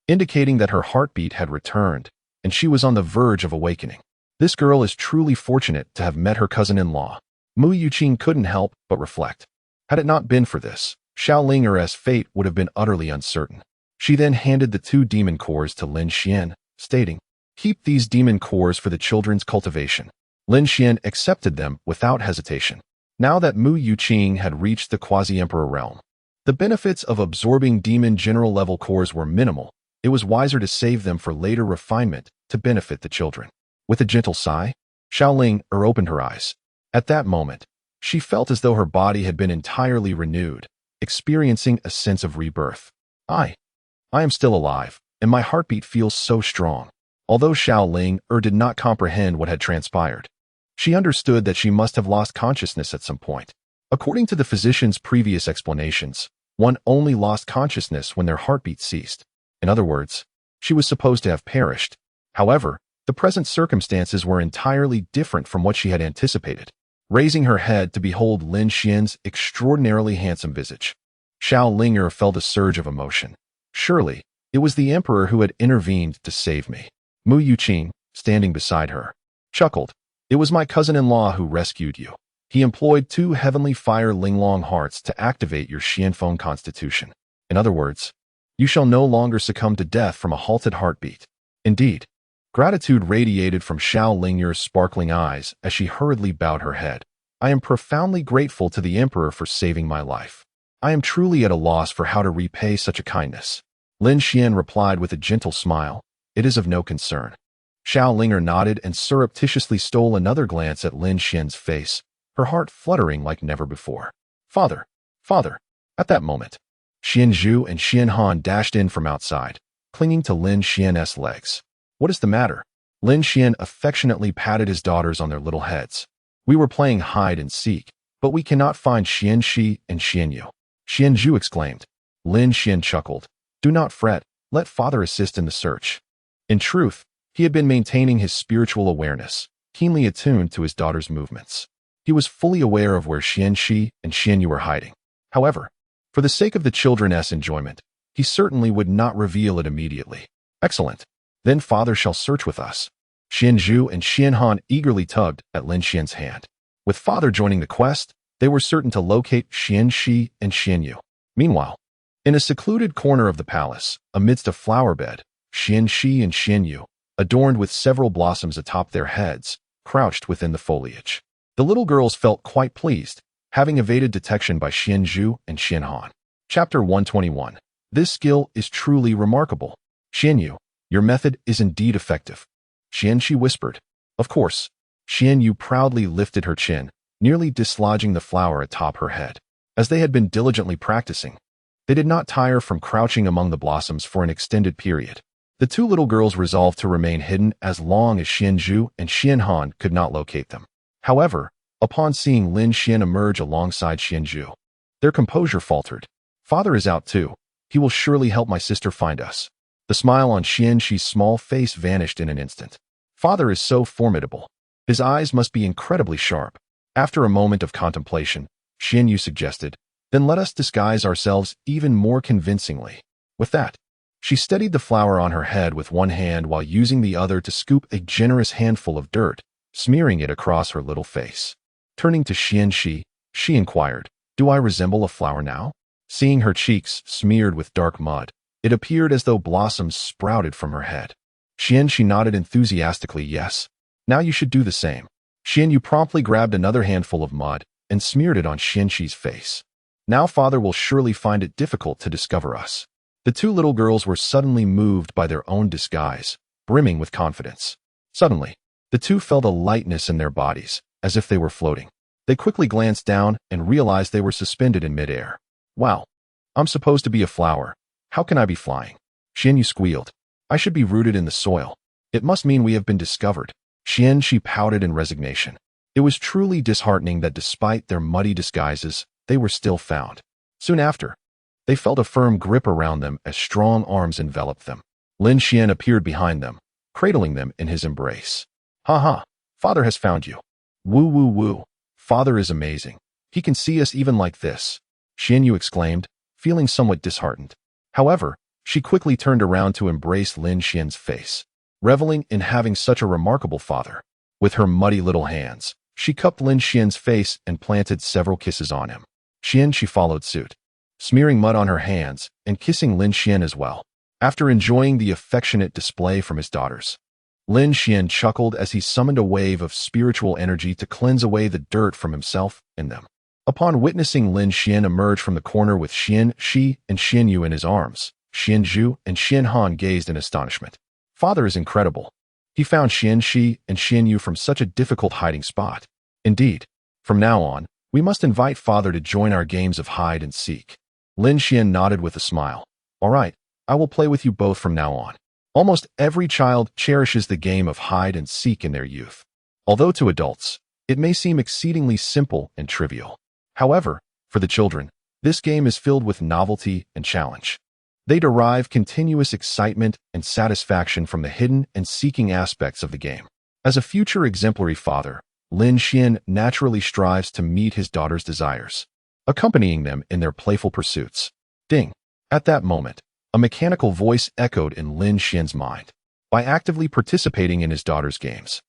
indicating that her heartbeat had returned, and she was on the verge of awakening. This girl is truly fortunate to have met her cousin-in-law. Mu Yuqing couldn't help but reflect. Had it not been for this, Xiaoling's fate would have been utterly uncertain. She then handed the 2 demon cores to Lin Xian, stating, "Keep these demon cores for the children's cultivation." Lin Xian accepted them without hesitation. Now that Mu Yuqing had reached the quasi-emperor realm, the benefits of absorbing demon general level cores were minimal. It was wiser to save them for later refinement to benefit the children. With a gentle sigh, Xiaoling opened her eyes. At that moment, she felt as though her body had been entirely renewed, experiencing a sense of rebirth. I am still alive, and my heartbeat feels so strong. Although Xiaoling did not comprehend what had transpired, she understood that she must have lost consciousness at some point. According to the physician's previous explanations, one only lost consciousness when their heartbeat ceased. In other words, she was supposed to have perished. However, the present circumstances were entirely different from what she had anticipated. Raising her head to behold Lin Xian's extraordinarily handsome visage, Xiaoling felt a surge of emotion. Surely, it was the emperor who had intervened to save me. Mu Yuqing, standing beside her, chuckled. "It was my cousin-in-law who rescued you. He employed 2 heavenly fire Linglong hearts to activate your Xianfeng constitution. In other words, you shall no longer succumb to death from a halted heartbeat." Indeed, gratitude radiated from Xiaoling's sparkling eyes as she hurriedly bowed her head. "I am profoundly grateful to the emperor for saving my life. I am truly at a loss for how to repay such a kindness." Lin Xian replied with a gentle smile, "It is of no concern." Xiaoling nodded and surreptitiously stole another glance at Lin Xian's face, her heart fluttering like never before. Father! Father!" At that moment, Xian Zhu and Xian Han dashed in from outside, clinging to Lin Xian's legs. "What is the matter?" Lin Xian affectionately patted his daughters on their little heads. "We were playing hide and seek, but we cannot find Xian Shi and Xian Yu." Xian Zhu exclaimed. Lin Xian chuckled. "Do not fret, let father assist in the search." In truth, he had been maintaining his spiritual awareness, keenly attuned to his daughter's movements. He was fully aware of where Xian Shi and Xian Yu were hiding. However, for the sake of the children's enjoyment, he certainly would not reveal it immediately. "Excellent. Then father shall search with us." Xian Zhu and Xian Han eagerly tugged at Lin Xian's hand. With father joining the quest, they were certain to locate Xian Shi and Xian Yu. Meanwhile, in a secluded corner of the palace, amidst a flower bed, Xian Shi and Xian Yu, adorned with several blossoms atop their heads, crouched within the foliage. The little girls felt quite pleased, having evaded detection by Xian Zhu and Xian Han. Chapter 121. This skill is truly remarkable. Xian Yu, your method is indeed effective. Xian Shi whispered. Of course. Xian Yu proudly lifted her chin, nearly dislodging the flower atop her head. As they had been diligently practicing, they did not tire from crouching among the blossoms for an extended period. The two little girls resolved to remain hidden as long as Xian Zhu and Xian Han could not locate them. However, upon seeing Lin Xian emerge alongside Xian Zhu, their composure faltered. Father is out too. He will surely help my sister find us. The smile on Xian Shi's small face vanished in an instant. Father is so formidable. His eyes must be incredibly sharp. After a moment of contemplation, Xian Yu suggested, then let us disguise ourselves even more convincingly. With that, she steadied the flower on her head with one hand while using the other to scoop a generous handful of dirt, smearing it across her little face. Turning to Xian Shi, she inquired, do I resemble a flower now? Seeing her cheeks smeared with dark mud, it appeared as though blossoms sprouted from her head. Xian Shi nodded enthusiastically yes. Now you should do the same. Xian Yu promptly grabbed another handful of mud and smeared it on Xian Shi's face. Now father will surely find it difficult to discover us. The two little girls were suddenly moved by their own disguise, brimming with confidence. Suddenly, the two felt a lightness in their bodies, as if they were floating. They quickly glanced down and realized they were suspended in midair. Wow, I'm supposed to be a flower. How can I be flying? Xian Yu squealed. I should be rooted in the soil. It must mean we have been discovered. Xian Shi pouted in resignation. It was truly disheartening that despite their muddy disguises, they were still found. Soon after, they felt a firm grip around them as strong arms enveloped them. Lin Xian appeared behind them, cradling them in his embrace. Ha ha, father has found you. Woo woo woo, father is amazing. He can see us even like this. Xian Yu exclaimed, feeling somewhat disheartened. However, she quickly turned around to embrace Lin Xian's face, reveling in having such a remarkable father. With her muddy little hands, she cupped Lin Xian's face and planted several kisses on him. Xian Shi followed suit, smearing mud on her hands and kissing Lin Xian as well. After enjoying the affectionate display from his daughters, Lin Xian chuckled as he summoned a wave of spiritual energy to cleanse away the dirt from himself and them. Upon witnessing Lin Xian emerge from the corner with Xian Shi and Xian Yu in his arms, Xian Zhu and Xian Han gazed in astonishment. Father is incredible. He found Xian Shi and Xian Yu from such a difficult hiding spot. Indeed, from now on, we must invite father to join our games of hide and seek. Lin Xian nodded with a smile. All right, I will play with you both from now on. Almost every child cherishes the game of hide and seek in their youth. Although to adults, it may seem exceedingly simple and trivial. However, for the children, this game is filled with novelty and challenge. They derive continuous excitement and satisfaction from the hidden and seeking aspects of the game. As a future exemplary father, Lin Xian naturally strives to meet his daughter's desires, accompanying them in their playful pursuits. Ding! At that moment, a mechanical voice echoed in Lin Xian's mind. By actively participating in his daughter's games,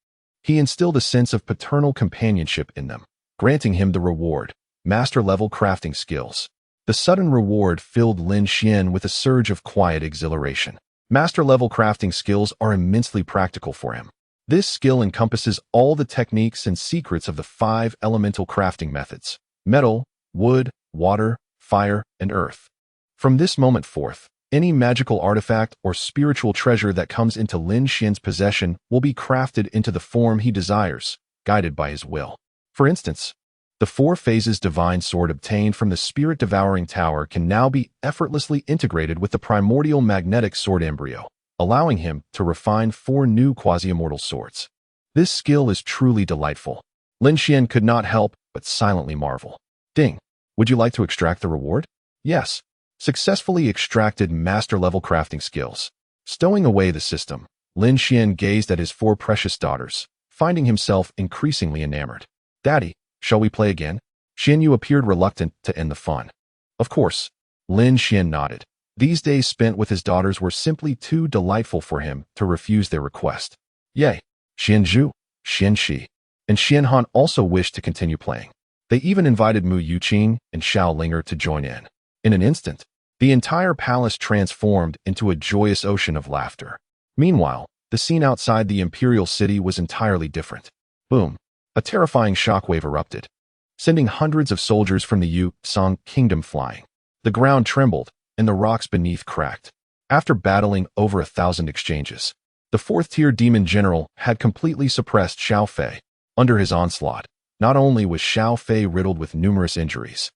he instilled a sense of paternal companionship in them, granting him the reward, master-level crafting skills. The sudden reward filled Lin Xian with a surge of quiet exhilaration. Master-level crafting skills are immensely practical for him. This skill encompasses all the techniques and secrets of the 5 elemental crafting methods: metal, wood, water, fire, and earth. From this moment forth, any magical artifact or spiritual treasure that comes into Lin Xian's possession will be crafted into the form he desires, guided by his will. For instance, the 4 phases divine sword obtained from the spirit-devouring tower can now be effortlessly integrated with the primordial magnetic sword embryo, allowing him to refine 4 new quasi-immortal swords. This skill is truly delightful. Lin Xian could not help but silently marvel. Ding! Would you like to extract the reward? Yes. Successfully extracted master-level crafting skills. Stowing away the system, Lin Xian gazed at his 4 precious daughters, finding himself increasingly enamored. Daddy, shall we play again? Xian Yu appeared reluctant to end the fun. Of course. Lin Xian nodded. These days spent with his daughters were simply too delightful for him to refuse their request. Yay! Xianzhu, Xianxi, and Xianhan also wished to continue playing. They even invited Mu Yuqing and Xiao Linger to join in. In an instant, the entire palace transformed into a joyous ocean of laughter. Meanwhile, the scene outside the imperial city was entirely different. Boom! A terrifying shockwave erupted, sending hundreds of soldiers from the Yu-Song kingdom flying. The ground trembled, and the rocks beneath cracked. After battling over 1,000 exchanges, the fourth-tier demon general had completely suppressed Xiao Fei. Under his onslaught, not only was Xiao Fei riddled with numerous injuries,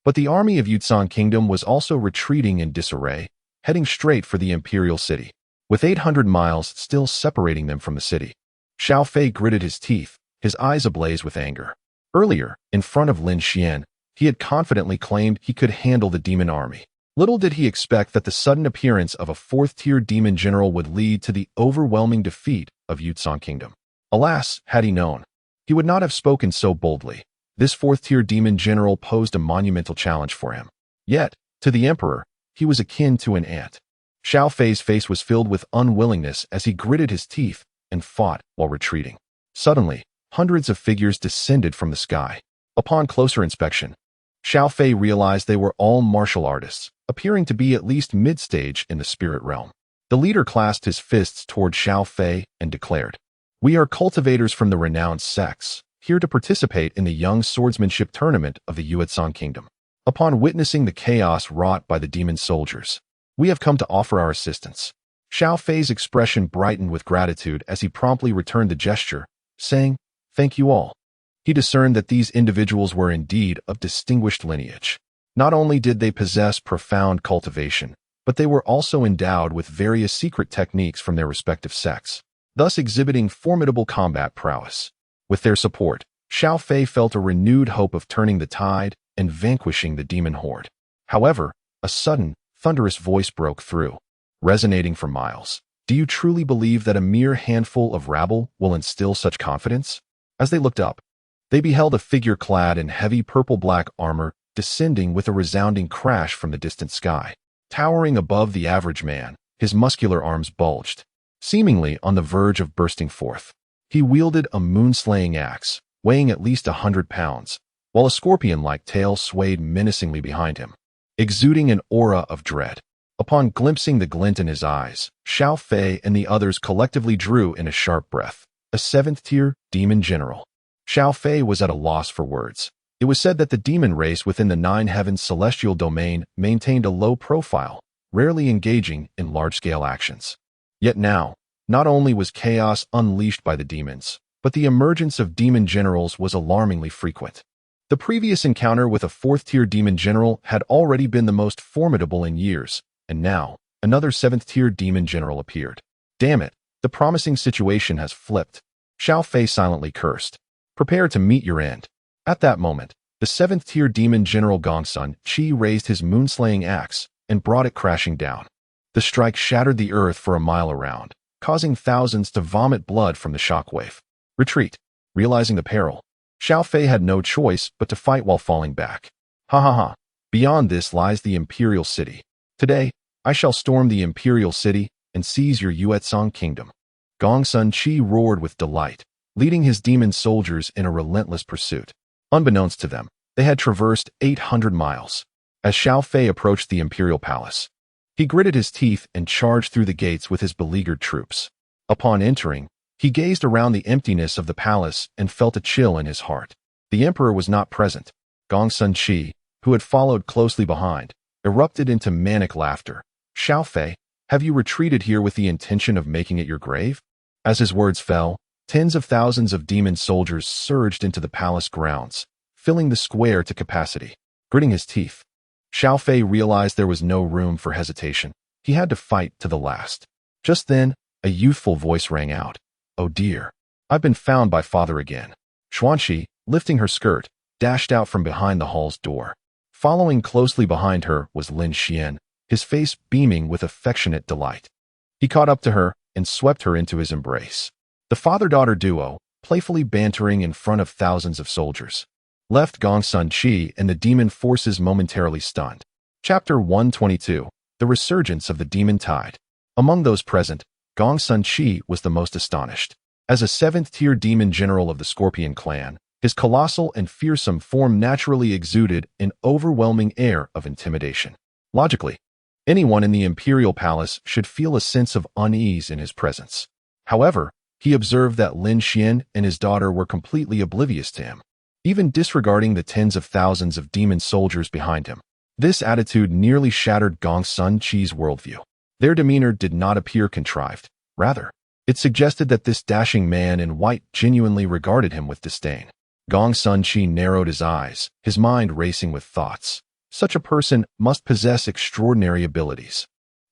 but the army of Yuzhong Kingdom was also retreating in disarray, heading straight for the imperial city. With 800 miles still separating them from the city, Xiao Fei gritted his teeth, his eyes ablaze with anger. Earlier, in front of Lin Xian, he had confidently claimed he could handle the demon army. Little did he expect that the sudden appearance of a fourth-tier demon general would lead to the overwhelming defeat of Yuzhong Kingdom. Alas, had he known, he would not have spoken so boldly. This fourth-tier demon general posed a monumental challenge for him. Yet, to the emperor, he was akin to an ant. Xiao Fei's face was filled with unwillingness as he gritted his teeth and fought while retreating. Suddenly, hundreds of figures descended from the sky. Upon closer inspection, Xiao Fei realized they were all martial artists, appearing to be at least mid-stage in the spirit realm. The leader clasped his fists toward Xiao Fei and declared, "We are cultivators from the renowned sects, here to participate in the young swordsmanship tournament of the Yuezhong Kingdom. Upon witnessing the chaos wrought by the demon soldiers, we have come to offer our assistance." Xiao Fei's expression brightened with gratitude as he promptly returned the gesture, saying, "Thank you all." He discerned that these individuals were indeed of distinguished lineage. Not only did they possess profound cultivation, but they were also endowed with various secret techniques from their respective sects, thus exhibiting formidable combat prowess. With their support, Xiao Fei felt a renewed hope of turning the tide and vanquishing the demon horde. However, a sudden, thunderous voice broke through, resonating for miles. "Do you truly believe that a mere handful of rabble will instill such confidence?" As they looked up, they beheld a figure clad in heavy purple-black armor descending with a resounding crash from the distant sky. Towering above the average man, his muscular arms bulged, seemingly on the verge of bursting forth. He wielded a moon-slaying axe, weighing at least 100 pounds, while a scorpion-like tail swayed menacingly behind him, exuding an aura of dread. Upon glimpsing the glint in his eyes, Xiao Fei and the others collectively drew in a sharp breath. A seventh-tier demon general. Xiao Fei was at a loss for words. It was said that the demon race within the Nine Heavens celestial domain maintained a low profile, rarely engaging in large-scale actions. Yet now, not only was chaos unleashed by the demons, but the emergence of demon generals was alarmingly frequent. The previous encounter with a fourth-tier demon general had already been the most formidable in years, and now, another seventh-tier demon general appeared. Damn it, the promising situation has flipped. Xiao Fei silently cursed. Prepare to meet your end. At that moment, the seventh-tier demon general Gongsun Qi raised his moon-slaying axe and brought it crashing down. The strike shattered the earth for a mile around, causing thousands to vomit blood from the shockwave. Retreat. Realizing the peril, Xiao Fei had no choice but to fight while falling back. Ha ha ha. Beyond this lies the imperial city. Today, I shall storm the imperial city and seize your Yuezhong kingdom. Gongsun Qi roared with delight, leading his demon soldiers in a relentless pursuit. Unbeknownst to them, they had traversed 800 miles. As Xiao Fei approached the imperial palace, he gritted his teeth and charged through the gates with his beleaguered troops. Upon entering, he gazed around the emptiness of the palace and felt a chill in his heart. The emperor was not present. Gongsun Qi, who had followed closely behind, erupted into manic laughter. "Xiao Fei, have you retreated here with the intention of making it your grave?" As his words fell, tens of thousands of demon soldiers surged into the palace grounds, filling the square to capacity. Gritting his teeth, Xiao Fei realized there was no room for hesitation. He had to fight to the last. Just then, a youthful voice rang out. "Oh dear, I've been found by father again." Xuanqi, lifting her skirt, dashed out from behind the hall's door. Following closely behind her was Lin Xian, his face beaming with affectionate delight. He caught up to her and swept her into his embrace. The father-daughter duo, playfully bantering in front of thousands of soldiers, left Gongsun Qi and the demon forces momentarily stunned. Chapter 122. The Resurgence of the Demon Tide. Among those present, Gongsun Qi was the most astonished. As a 7th-tier demon general of the Scorpion clan, his colossal and fearsome form naturally exuded an overwhelming air of intimidation. Logically, anyone in the imperial palace should feel a sense of unease in his presence. However, he observed that Lin Xian and his daughter were completely oblivious to him, even disregarding the tens of thousands of demon soldiers behind him. This attitude nearly shattered Gong Sun Chi's worldview. Their demeanor did not appear contrived. Rather, it suggested that this dashing man in white genuinely regarded him with disdain. Gong Sun Chi narrowed his eyes, his mind racing with thoughts. Such a person must possess extraordinary abilities.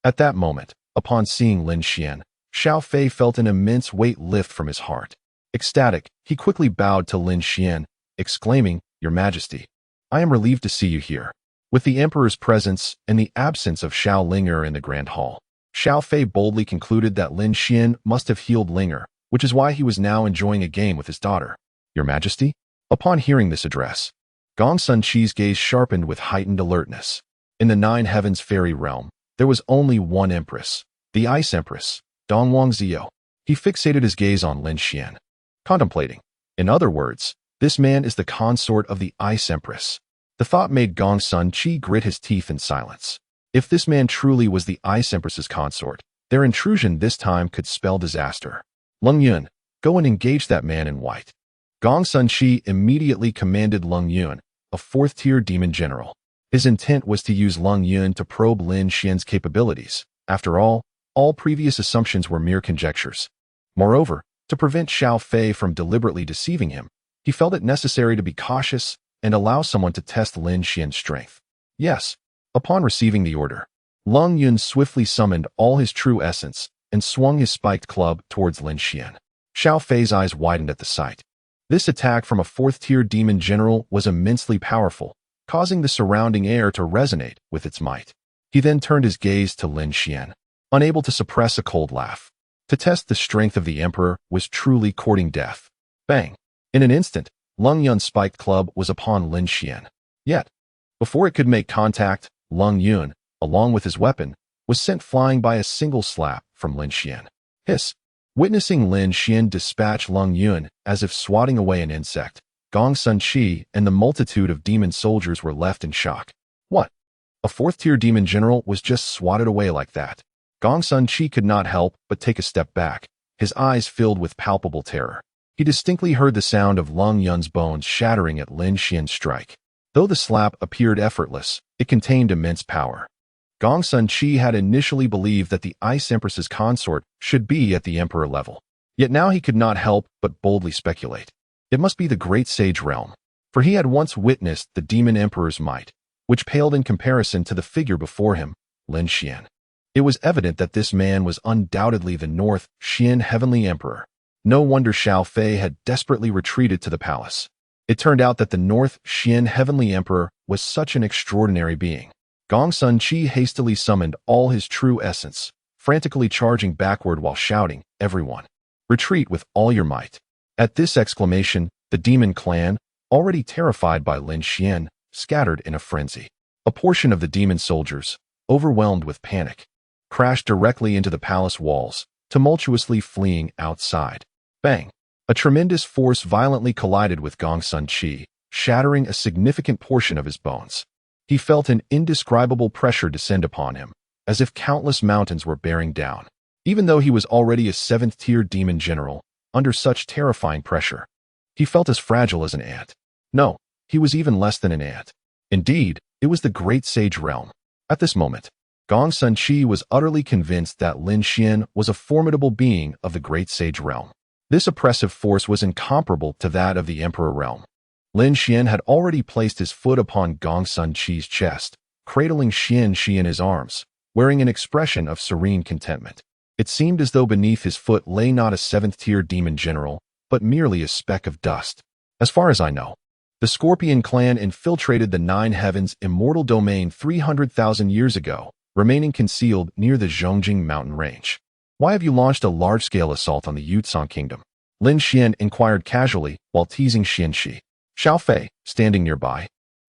At that moment, upon seeing Lin Xian, Xiao Fei felt an immense weight lift from his heart. Ecstatic, he quickly bowed to Lin Xian, exclaiming, "Your Majesty, I am relieved to see you here." With the Emperor's presence and the absence of Xiao Linger in the Grand Hall, Xiao Fei boldly concluded that Lin Xian must have healed Linger, which is why he was now enjoying a game with his daughter. "Your Majesty?" Upon hearing this address, Gong Sun Chi's gaze sharpened with heightened alertness. In the Nine Heavens fairy realm, there was only one Empress, the Ice Empress, Dongwang Ziyou. He fixated his gaze on Lin Xian, contemplating. In other words, this man is the consort of the Ice Empress. The thought made Gong Sun Chi grit his teeth in silence. If this man truly was the Ice Empress's consort, their intrusion this time could spell disaster. "Lung Yun, go and engage that man in white." Gong Sun Chi immediately commanded Lung Yun, a 4th-tier demon general. His intent was to use Lung Yun to probe Lin Xian's capabilities. After all previous assumptions were mere conjectures. Moreover, to prevent Xiao Fei from deliberately deceiving him, he felt it necessary to be cautious and allow someone to test Lin Xian's strength. Yes, upon receiving the order, Lung Yun swiftly summoned all his true essence and swung his spiked club towards Lin Xian. Xiao Fei's eyes widened at the sight. This attack from a 4th-tier demon general was immensely powerful, causing the surrounding air to resonate with its might. He then turned his gaze to Lin Xian, unable to suppress a cold laugh. To test the strength of the Emperor was truly courting death. Bang! In an instant, Lung Yun's spiked club was upon Lin Xian. Yet, before it could make contact, Lung Yun, along with his weapon, was sent flying by a single slap from Lin Xian. Hiss! Witnessing Lin Xian dispatch Lung Yun as if swatting away an insect, Gong Sun Chi and the multitude of demon soldiers were left in shock. What? A 4th-tier demon general was just swatted away like that. Gong Sun Chi could not help but take a step back, his eyes filled with palpable terror. He distinctly heard the sound of Lung Yun's bones shattering at Lin Xian's strike. Though the slap appeared effortless, it contained immense power. Gong Sun Chi had initially believed that the Ice Empress's consort should be at the Emperor level. Yet now he could not help but boldly speculate. It must be the Great Sage realm, for he had once witnessed the Demon Emperor's might, which paled in comparison to the figure before him, Lin Xian. It was evident that this man was undoubtedly the North Xian Heavenly Emperor. No wonder Xiao Fei had desperately retreated to the palace. It turned out that the North Xian Heavenly Emperor was such an extraordinary being. Gong Sun Chi hastily summoned all his true essence, frantically charging backward while shouting, "Everyone, retreat with all your might." At this exclamation, the demon clan, already terrified by Lin Xian, scattered in a frenzy. A portion of the demon soldiers, overwhelmed with panic, crashed directly into the palace walls, tumultuously fleeing outside. Bang! A tremendous force violently collided with Gong Sun Chi, shattering a significant portion of his bones. He felt an indescribable pressure descend upon him, as if countless mountains were bearing down. Even though he was already a 7th-tier demon general, under such terrifying pressure, he felt as fragile as an ant. No, he was even less than an ant. Indeed, it was the Great Sage realm. At this moment, Gong Sun Chi was utterly convinced that Lin Xian was a formidable being of the Great Sage realm. This oppressive force was incomparable to that of the Emperor realm. Lin Xian had already placed his foot upon Gong Sun Chi's chest, cradling Xian Shi in his arms, wearing an expression of serene contentment. It seemed as though beneath his foot lay not a 7th-tier demon general, but merely a speck of dust. As far as I know, the Scorpion clan infiltrated the Nine Heavens immortal domain 300,000 years ago, remaining concealed near the Zhongjing mountain range. Why have you launched a large-scale assault on the Yutsong kingdom? Lin Xian inquired casually while teasing Xian Shi. Xiao Fei, standing nearby,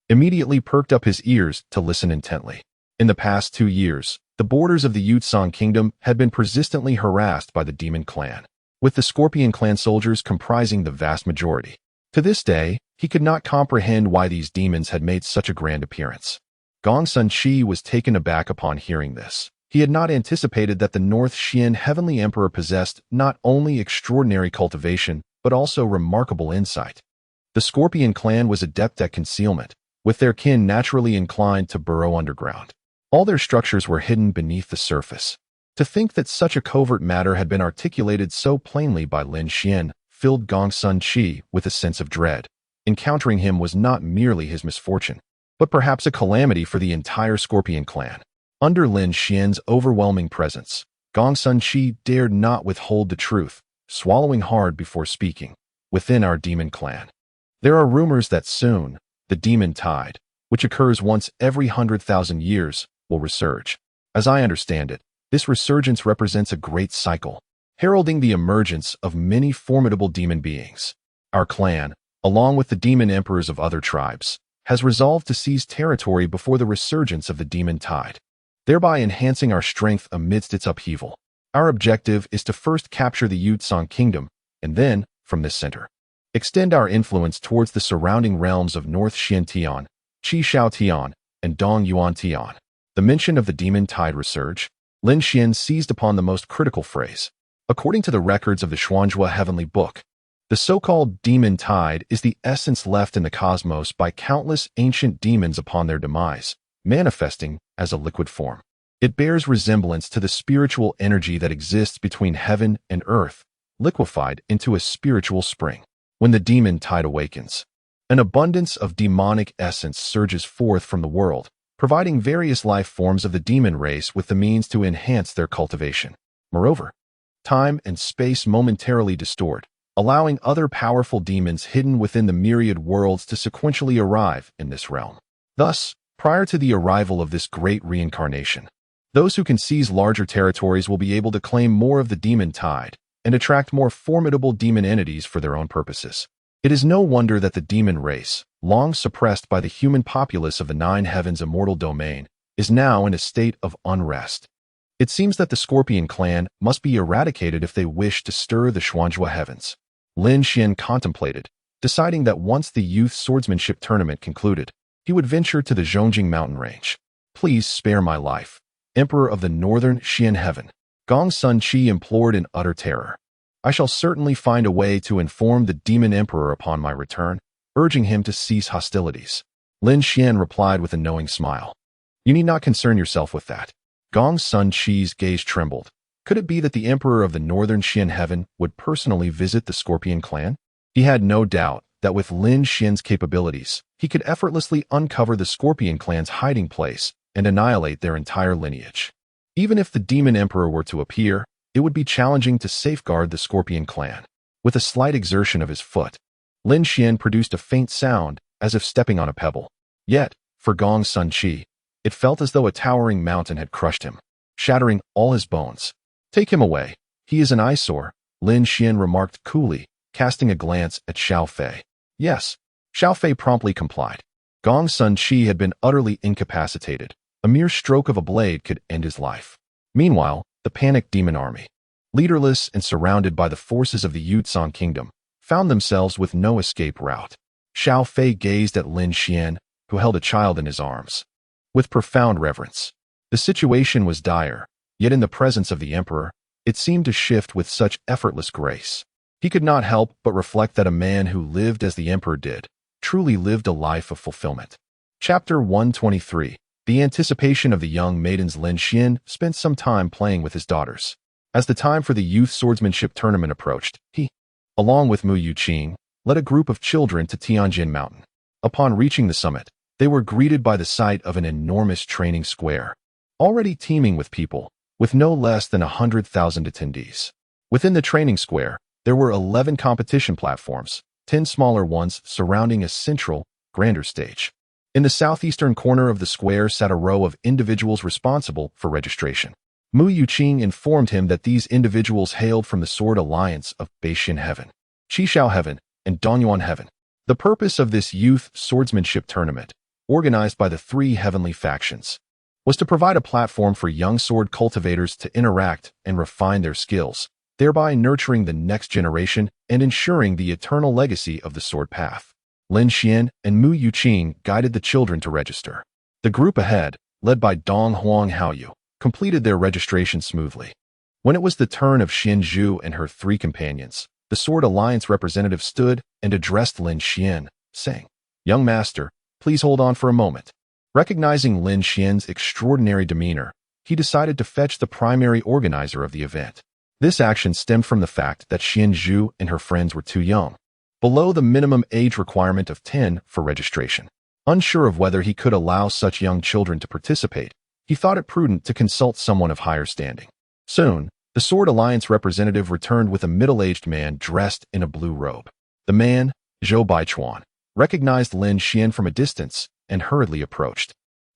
immediately perked up his ears to listen intently. In the past 2 years, the borders of the Yutsong kingdom had been persistently harassed by the demon clan. with the Scorpion clan soldiers comprising the vast majority. To this day, he could not comprehend why these demons had made such a grand appearance. Gong Sun Chi was taken aback upon hearing this. He had not anticipated that the North Xian Heavenly Emperor possessed not only extraordinary cultivation, but also remarkable insight. The Scorpion clan was adept at concealment, with their kin naturally inclined to burrow underground. All their structures were hidden beneath the surface. To think that such a covert matter had been articulated so plainly by Lin Xian filled Gong Sun Chi with a sense of dread. Encountering him was not merely his misfortune, but perhaps a calamity for the entire Scorpion clan. Under Lin Xian's overwhelming presence, Gong Sun Chi dared not withhold the truth, swallowing hard before speaking. Within our demon clan, there are rumors that soon, the demon tide, which occurs once every 100,000 years, will resurge. As I understand it, this resurgence represents a great cycle, heralding the emergence of many formidable demon beings. Our clan, along with the demon emperors of other tribes, has resolved to seize territory before the resurgence of the demon tide, thereby enhancing our strength amidst its upheaval. Our objective is to first capture the Yutsong Kingdom, and then, from this center, extend our influence towards the surrounding realms of North Xian Tian, Qi Shao Tian, and Dong Yuan Tian. The mention of the demon tide resurge, Lin Xian seized upon the most critical phrase. According to the records of the Xuanzhua Heavenly Book, the so-called demon tide is the essence left in the cosmos by countless ancient demons upon their demise, manifesting as a liquid form. It bears resemblance to the spiritual energy that exists between heaven and earth, liquefied into a spiritual spring. When the demon tide awakens, an abundance of demonic essence surges forth from the world, providing various life forms of the demon race with the means to enhance their cultivation. Moreover, time and space momentarily distort, allowing other powerful demons hidden within the myriad worlds to sequentially arrive in this realm. Thus, prior to the arrival of this great reincarnation, those who can seize larger territories will be able to claim more of the demon tide and attract more formidable demon entities for their own purposes. It is no wonder that the demon race, long suppressed by the human populace of the Nine Heavens immortal domain, is now in a state of unrest. It seems that the Scorpion clan must be eradicated if they wish to stir the Xuanzhua heavens. Lin Xian contemplated, deciding that once the youth swordsmanship tournament concluded, he would venture to the Zhongjing mountain range. Please spare my life, Emperor of the Northern Xian Heaven, Gong Sun Chi implored in utter terror. I shall certainly find a way to inform the Demon Emperor upon my return, urging him to cease hostilities. Lin Xian replied with a knowing smile. You need not concern yourself with that. Gong Sun Chi's gaze trembled. Could it be that the Emperor of the Northern Xian Heaven would personally visit the Scorpion clan? He had no doubt that with Lin Xian's capabilities, he could effortlessly uncover the Scorpion clan's hiding place and annihilate their entire lineage. Even if the Demon Emperor were to appear, it would be challenging to safeguard the Scorpion clan. With a slight exertion of his foot, Lin Xian produced a faint sound as if stepping on a pebble. Yet, for Gong Sun Chi, it felt as though a towering mountain had crushed him, shattering all his bones. Take him away. He is an eyesore, Lin Xian remarked coolly, casting a glance at Xiao Fei. Yes, Xiao Fei promptly complied. Gong Sun Chi had been utterly incapacitated. A mere stroke of a blade could end his life. Meanwhile, the panicked demon army, leaderless and surrounded by the forces of the Yutsong Kingdom, found themselves with no escape route. Xiao Fei gazed at Lin Xian, who held a child in his arms, with profound reverence. The situation was dire, yet in the presence of the emperor, it seemed to shift with such effortless grace. He could not help but reflect that a man who lived as the emperor did, truly lived a life of fulfillment. Chapter 123. The anticipation of the young maidens. Lin Xian spent some time playing with his daughters. As the time for the youth swordsmanship tournament approached, he, along with Mu Yuqing, led a group of children to Tianjin Mountain. Upon reaching the summit, they were greeted by the sight of an enormous training square, already teeming with people, with no less than 100,000 attendees. Within the training square, there were 11 competition platforms, 10 smaller ones surrounding a central, grander stage. In the southeastern corner of the square sat a row of individuals responsible for registration. Mu Yuqing informed him that these individuals hailed from the Sword Alliance of Beixin Heaven, Qishao Heaven, and Dongyuan Heaven. The purpose of this youth swordsmanship tournament, organized by the three heavenly factions, was to provide a platform for young sword cultivators to interact and refine their skills, thereby nurturing the next generation and ensuring the eternal legacy of the sword path. Lin Xian and Mu Yuqing guided the children to register. The group ahead, led by Dong Huang Haoyu, completed their registration smoothly. When it was the turn of Xin Zhu and her 3 companions, the Sword Alliance representative stood and addressed Lin Xian, saying, "Young master, please hold on for a moment." Recognizing Lin Xian's extraordinary demeanor, he decided to fetch the primary organizer of the event. This action stemmed from the fact that Xin Zhu and her friends were too young, below the minimum age requirement of 10 for registration. Unsure of whether he could allow such young children to participate, he thought it prudent to consult someone of higher standing. Soon, the Sword Alliance representative returned with a middle-aged man dressed in a blue robe. The man, Zhou Baichuan, recognized Lin Xian from a distance and hurriedly approached.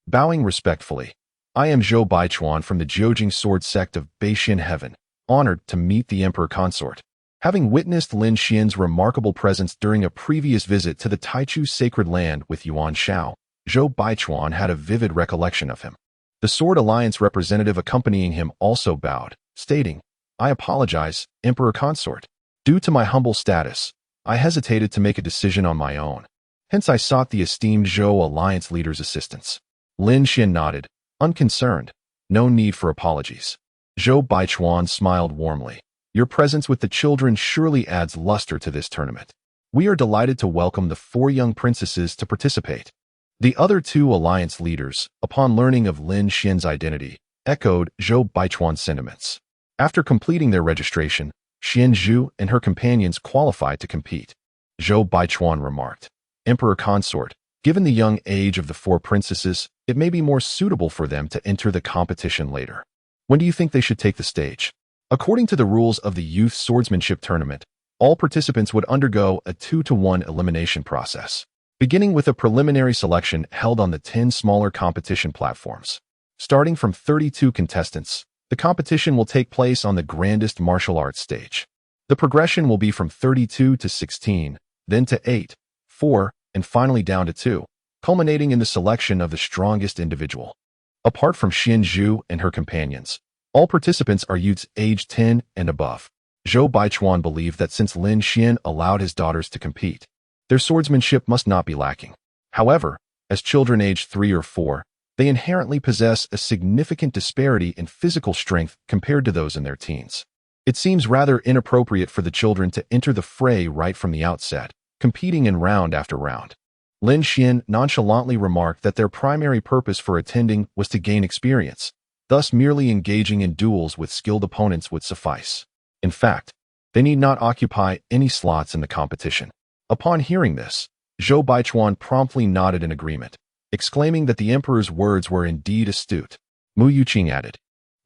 Bowing respectfully, "I am Zhou Baichuan from the Jiujing Sword Sect of Beixian Heaven, honored to meet the Emperor Consort." Having witnessed Lin Xian's remarkable presence during a previous visit to the Taichu sacred land with Yuan Shao, Zhou Baichuan had a vivid recollection of him. The Sword Alliance representative accompanying him also bowed, stating, "I apologize, Emperor Consort. Due to my humble status, I hesitated to make a decision on my own. Hence I sought the esteemed Zhou Alliance leader's assistance." Lin Xian nodded, unconcerned. "No need for apologies." Zhou Baichuan smiled warmly. "Your presence with the children surely adds luster to this tournament. We are delighted to welcome the 4 young princesses to participate." The other 2 alliance leaders, upon learning of Lin Xian's identity, echoed Zhou Baichuan's sentiments. After completing their registration, Xin Zhu and her companions qualified to compete. Zhou Baichuan remarked, "Emperor Consort, given the young age of the 4 princesses, it may be more suitable for them to enter the competition later. When do you think they should take the stage?" According to the rules of the Youth Swordsmanship Tournament, all participants would undergo a 2-to-1 elimination process, beginning with a preliminary selection held on the 10 smaller competition platforms. Starting from 32 contestants, the competition will take place on the grandest martial arts stage. The progression will be from 32 to 16, then to 8, 4, and finally down to 2, culminating in the selection of the strongest individual. Apart from Xin Zhu and her companions, all participants are youths aged 10 and above. Zhou Baichuan believed that since Lin Xian allowed his daughters to compete, their swordsmanship must not be lacking. However, as children aged 3 or 4, they inherently possess a significant disparity in physical strength compared to those in their teens. It seems rather inappropriate for the children to enter the fray right from the outset, competing in round after round. Lin Xian nonchalantly remarked that their primary purpose for attending was to gain experience, thus merely engaging in duels with skilled opponents would suffice. In fact, they need not occupy any slots in the competition. Upon hearing this, Zhou Baichuan promptly nodded in agreement, exclaiming that the emperor's words were indeed astute. Mu Yuqing added,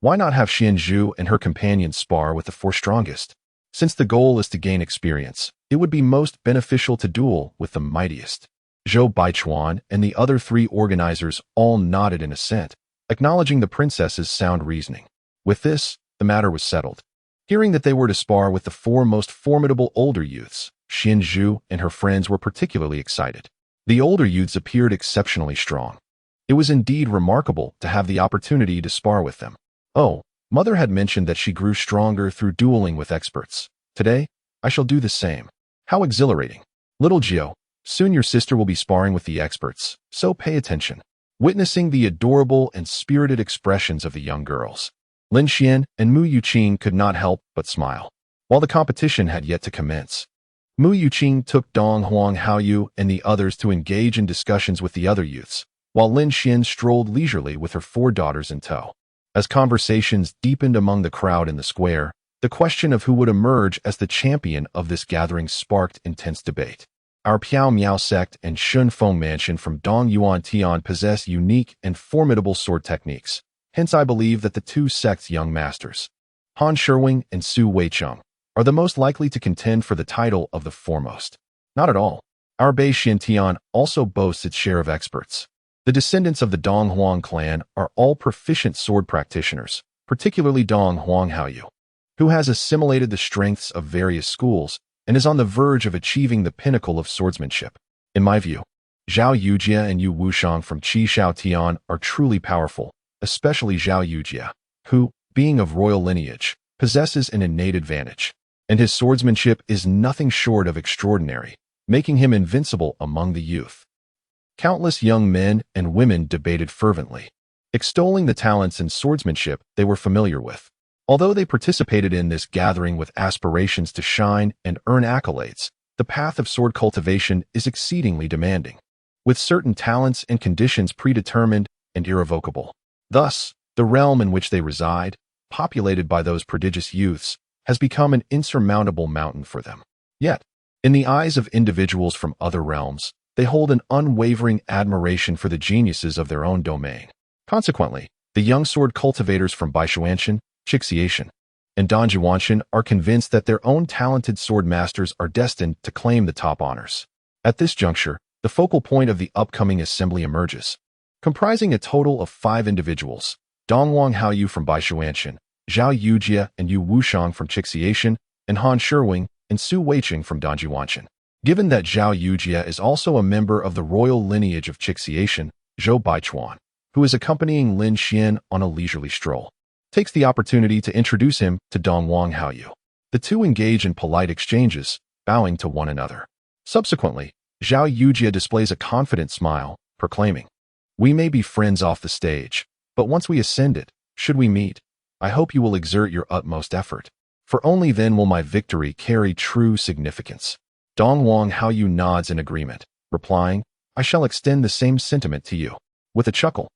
"Why not have Xin Zhu and her companions spar with the 4 strongest? Since the goal is to gain experience, it would be most beneficial to duel with the mightiest." Zhou Baichuan and the other 3 organizers all nodded in assent, acknowledging the princess's sound reasoning. With this, the matter was settled. Hearing that they were to spar with the 4 most formidable older youths, Xin Zhu and her friends were particularly excited. The older youths appeared exceptionally strong. It was indeed remarkable to have the opportunity to spar with them. "Oh, Mother had mentioned that she grew stronger through dueling with experts. Today, I shall do the same. How exhilarating. Little Gio, soon your sister will be sparring with the experts, so pay attention." Witnessing the adorable and spirited expressions of the young girls, Lin Xian and Mu Yuqing could not help but smile. While the competition had yet to commence, Mu Yuqing took Dong Huang Haoyu and the others to engage in discussions with the other youths, while Lin Xian strolled leisurely with her 4 daughters in tow. As conversations deepened among the crowd in the square, the question of who would emerge as the champion of this gathering sparked intense debate. Our Piao Miao sect and Shun Feng mansion from Dong Yuan Tian possess unique and formidable sword techniques. Hence I believe that the 2 sects' young masters, Han Sherwing and Su Weicheng, are the most likely to contend for the title of the foremost. Not at all. Our Bei Tian also boasts its share of experts. The descendants of the Dong Huang clan are all proficient sword practitioners, particularly Dong Huang Haoyu, who has assimilated the strengths of various schools and is on the verge of achieving the pinnacle of swordsmanship. In my view, Zhao Yujia and Yu Wushang from Qi Shao Tian are truly powerful, especially Zhao Yujia, who, being of royal lineage, possesses an innate advantage, and his swordsmanship is nothing short of extraordinary, making him invincible among the youth. Countless young men and women debated fervently, extolling the talents and swordsmanship they were familiar with. Although they participated in this gathering with aspirations to shine and earn accolades, the path of sword cultivation is exceedingly demanding, with certain talents and conditions predetermined and irrevocable. Thus, the realm in which they reside, populated by those prodigious youths, has become an insurmountable mountain for them. Yet, in the eyes of individuals from other realms, they hold an unwavering admiration for the geniuses of their own domain. Consequently, the young sword cultivators from Baishuanshan, Chixianshan, and Donjuanshan are convinced that their own talented sword masters are destined to claim the top honors. At this juncture, the focal point of the upcoming assembly emerges, comprising a total of 5 individuals: Dongwang Haoyu from Baishuanshan, Zhao Yujia and Yu Wushang from Chixianshan, and Han Shiwing and Su Weiqing from Donjuanshan. Given that Zhao Yujia is also a member of the royal lineage of Chixianshan, Zhou Baichuan, who is accompanying Lin Xian on a leisurely stroll, takes the opportunity to introduce him to Dongwang Haoyu. The two engage in polite exchanges, bowing to one another. Subsequently, Zhao Yujia displays a confident smile, proclaiming, "We may be friends off the stage, but once we ascend it, should we meet, I hope you will exert your utmost effort, for only then will my victory carry true significance." Dongwang Haoyu nods in agreement, replying, "I shall extend the same sentiment to you." With a chuckle,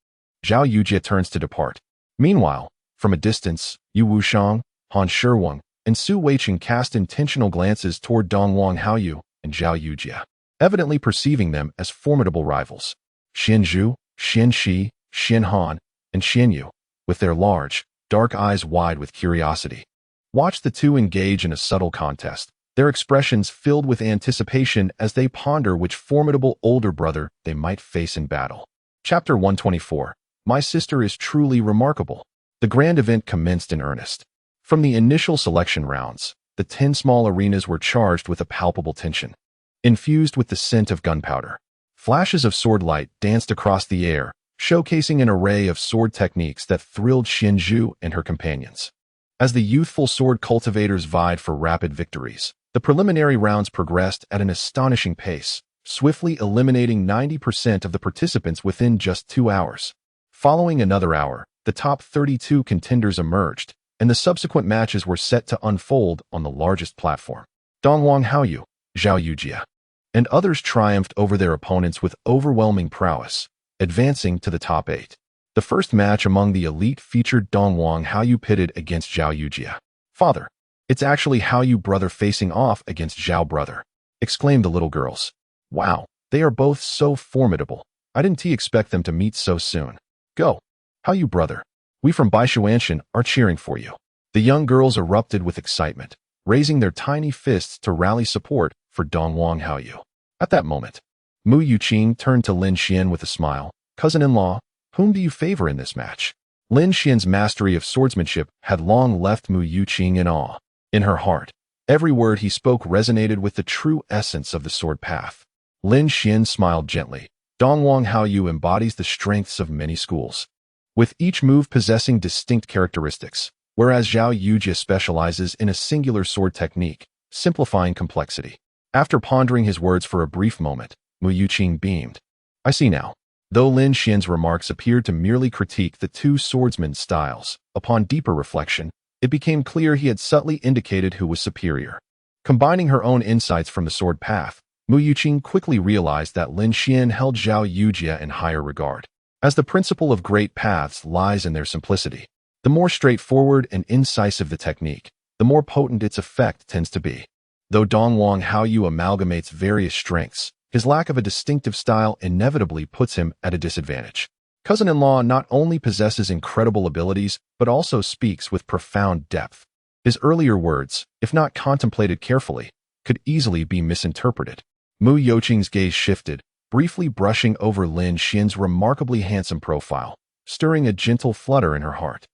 Zhao Yujia turns to depart. Meanwhile, from a distance, Yu Wushang, Han Shiwing, and Su Weiqing cast intentional glances toward Dongwang Haoyu and Zhao Yujia, evidently perceiving them as formidable rivals. Xian Zhu, Xian Shi, Xian Han, and Xian Yu, with their large, dark eyes wide with curiosity, watch the two engage in a subtle contest, their expressions filled with anticipation as they ponder which formidable older brother they might face in battle. Chapter 124. My sister is truly remarkable. The grand event commenced in earnest. From the initial selection rounds, the 10 small arenas were charged with a palpable tension, infused with the scent of gunpowder. Flashes of sword light danced across the air, showcasing an array of sword techniques that thrilled Xian Zhu and her companions. As the youthful sword cultivators vied for rapid victories, the preliminary rounds progressed at an astonishing pace, swiftly eliminating 90% of the participants within just 2 hours. Following another hour, the top 32 contenders emerged, and the subsequent matches were set to unfold on the largest platform. Dongwang Haoyu, Zhao Yujia, and others triumphed over their opponents with overwhelming prowess, advancing to the top 8. The first match among the elite featured Dongwang Haoyu pitted against Zhao Yujia. "Father, it's actually Haoyu brother facing off against Zhao brother," exclaimed the little girls. "Wow, they are both so formidable. I didn't expect them to meet so soon. Go, Haoyu brother. We from Baishuanshan are cheering for you." The young girls erupted with excitement, raising their tiny fists to rally support for Dongwang Haoyu. At that moment, Mu Yuqing turned to Lin Xian with a smile. "Cousin-in-law, whom do you favor in this match?" Lin Xian's mastery of swordsmanship had long left Mu Yuqing in awe. In her heart, every word he spoke resonated with the true essence of the sword path. Lin Xian smiled gently. Dongwang Haoyu embodies the strengths of many schools, with each move possessing distinct characteristics, whereas Zhao Yujia specializes in a singular sword technique, simplifying complexity. After pondering his words for a brief moment, Mu Yuqing beamed. "I see now." Though Lin Xian's remarks appeared to merely critique the two swordsmen's styles, upon deeper reflection, it became clear he had subtly indicated who was superior. Combining her own insights from the sword path, Mu Yuqing quickly realized that Lin Xian held Zhao Yujia in higher regard. As the principle of great paths lies in their simplicity, the more straightforward and incisive the technique, the more potent its effect tends to be. Though Dongwang Haoyu amalgamates various strengths, his lack of a distinctive style inevitably puts him at a disadvantage. Cousin-in-law not only possesses incredible abilities, but also speaks with profound depth. His earlier words, if not contemplated carefully, could easily be misinterpreted. Mu Yuqing's gaze shifted, briefly brushing over Lin Xian's remarkably handsome profile, stirring a gentle flutter in her heart.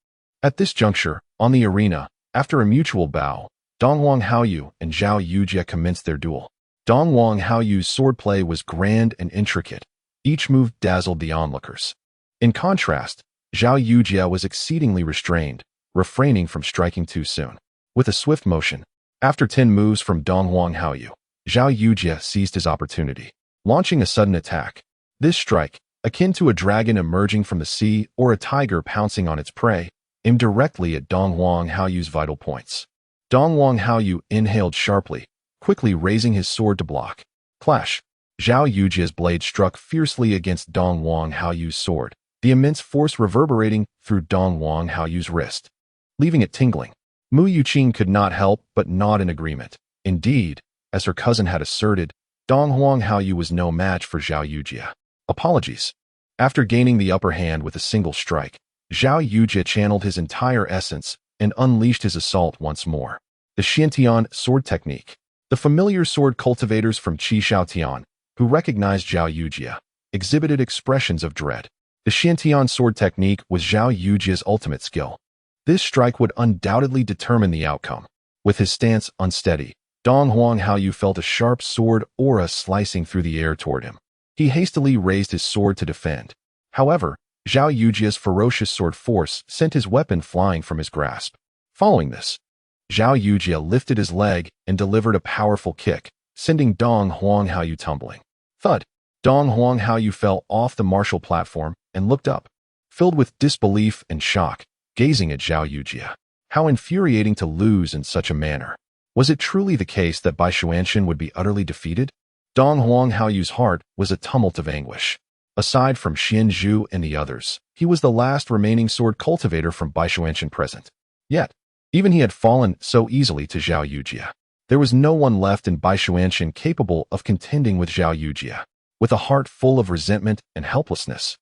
At this juncture, on the arena, after a mutual bow, Dongwang Haoyu and Zhao Yujia commenced their duel. Dongwang Haoyu's swordplay was grand and intricate. Each move dazzled the onlookers. In contrast, Zhao Yujia was exceedingly restrained, refraining from striking too soon. With a swift motion, after 10 moves from Donghuang Haoyu, Zhao Yujie seized his opportunity, launching a sudden attack. This strike, akin to a dragon emerging from the sea or a tiger pouncing on its prey, aimed directly at Donghuang Haoyu's vital points. Donghuang Haoyu inhaled sharply, quickly raising his sword to block. Clash! Zhao Yujie's blade struck fiercely against Donghuang Haoyu's sword, the immense force reverberating through Donghuang Haoyu's wrist, leaving it tingling. Mu Yuqing could not help but nod in agreement. Indeed, as her cousin had asserted, Donghuang Haoyu was no match for Zhao Yujie. Apologies. After gaining the upper hand with a single strike, Zhao Yujie channeled his entire essence and unleashed his assault once more. The Xiantian sword technique. The familiar sword cultivators from Qi Shaotian, who recognized Zhao Yujie, exhibited expressions of dread. The Xiantian sword technique was Zhao Yujie's ultimate skill. This strike would undoubtedly determine the outcome. With his stance unsteady, Donghuang Haoyu felt a sharp sword aura slicing through the air toward him. He hastily raised his sword to defend. However, Zhao Yujie's ferocious sword force sent his weapon flying from his grasp. Following this, Zhao Yujie lifted his leg and delivered a powerful kick, sending Donghuang Haoyu tumbling. Thud! Donghuang Haoyu fell off the martial platform and looked up, filled with disbelief and shock, gazing at Zhao Yujie. How infuriating to lose in such a manner. Was it truly the case that Bai Xuanxian would be utterly defeated? Donghuang Haoyu's heart was a tumult of anguish. Aside from Xian Zhu and the others, he was the last remaining sword cultivator from Bai Xuanxian present. Yet, even he had fallen so easily to Zhao Yujie. There was no one left in Bai Xuanxian capable of contending with Zhao Yujie. With a heart full of resentment and helplessness,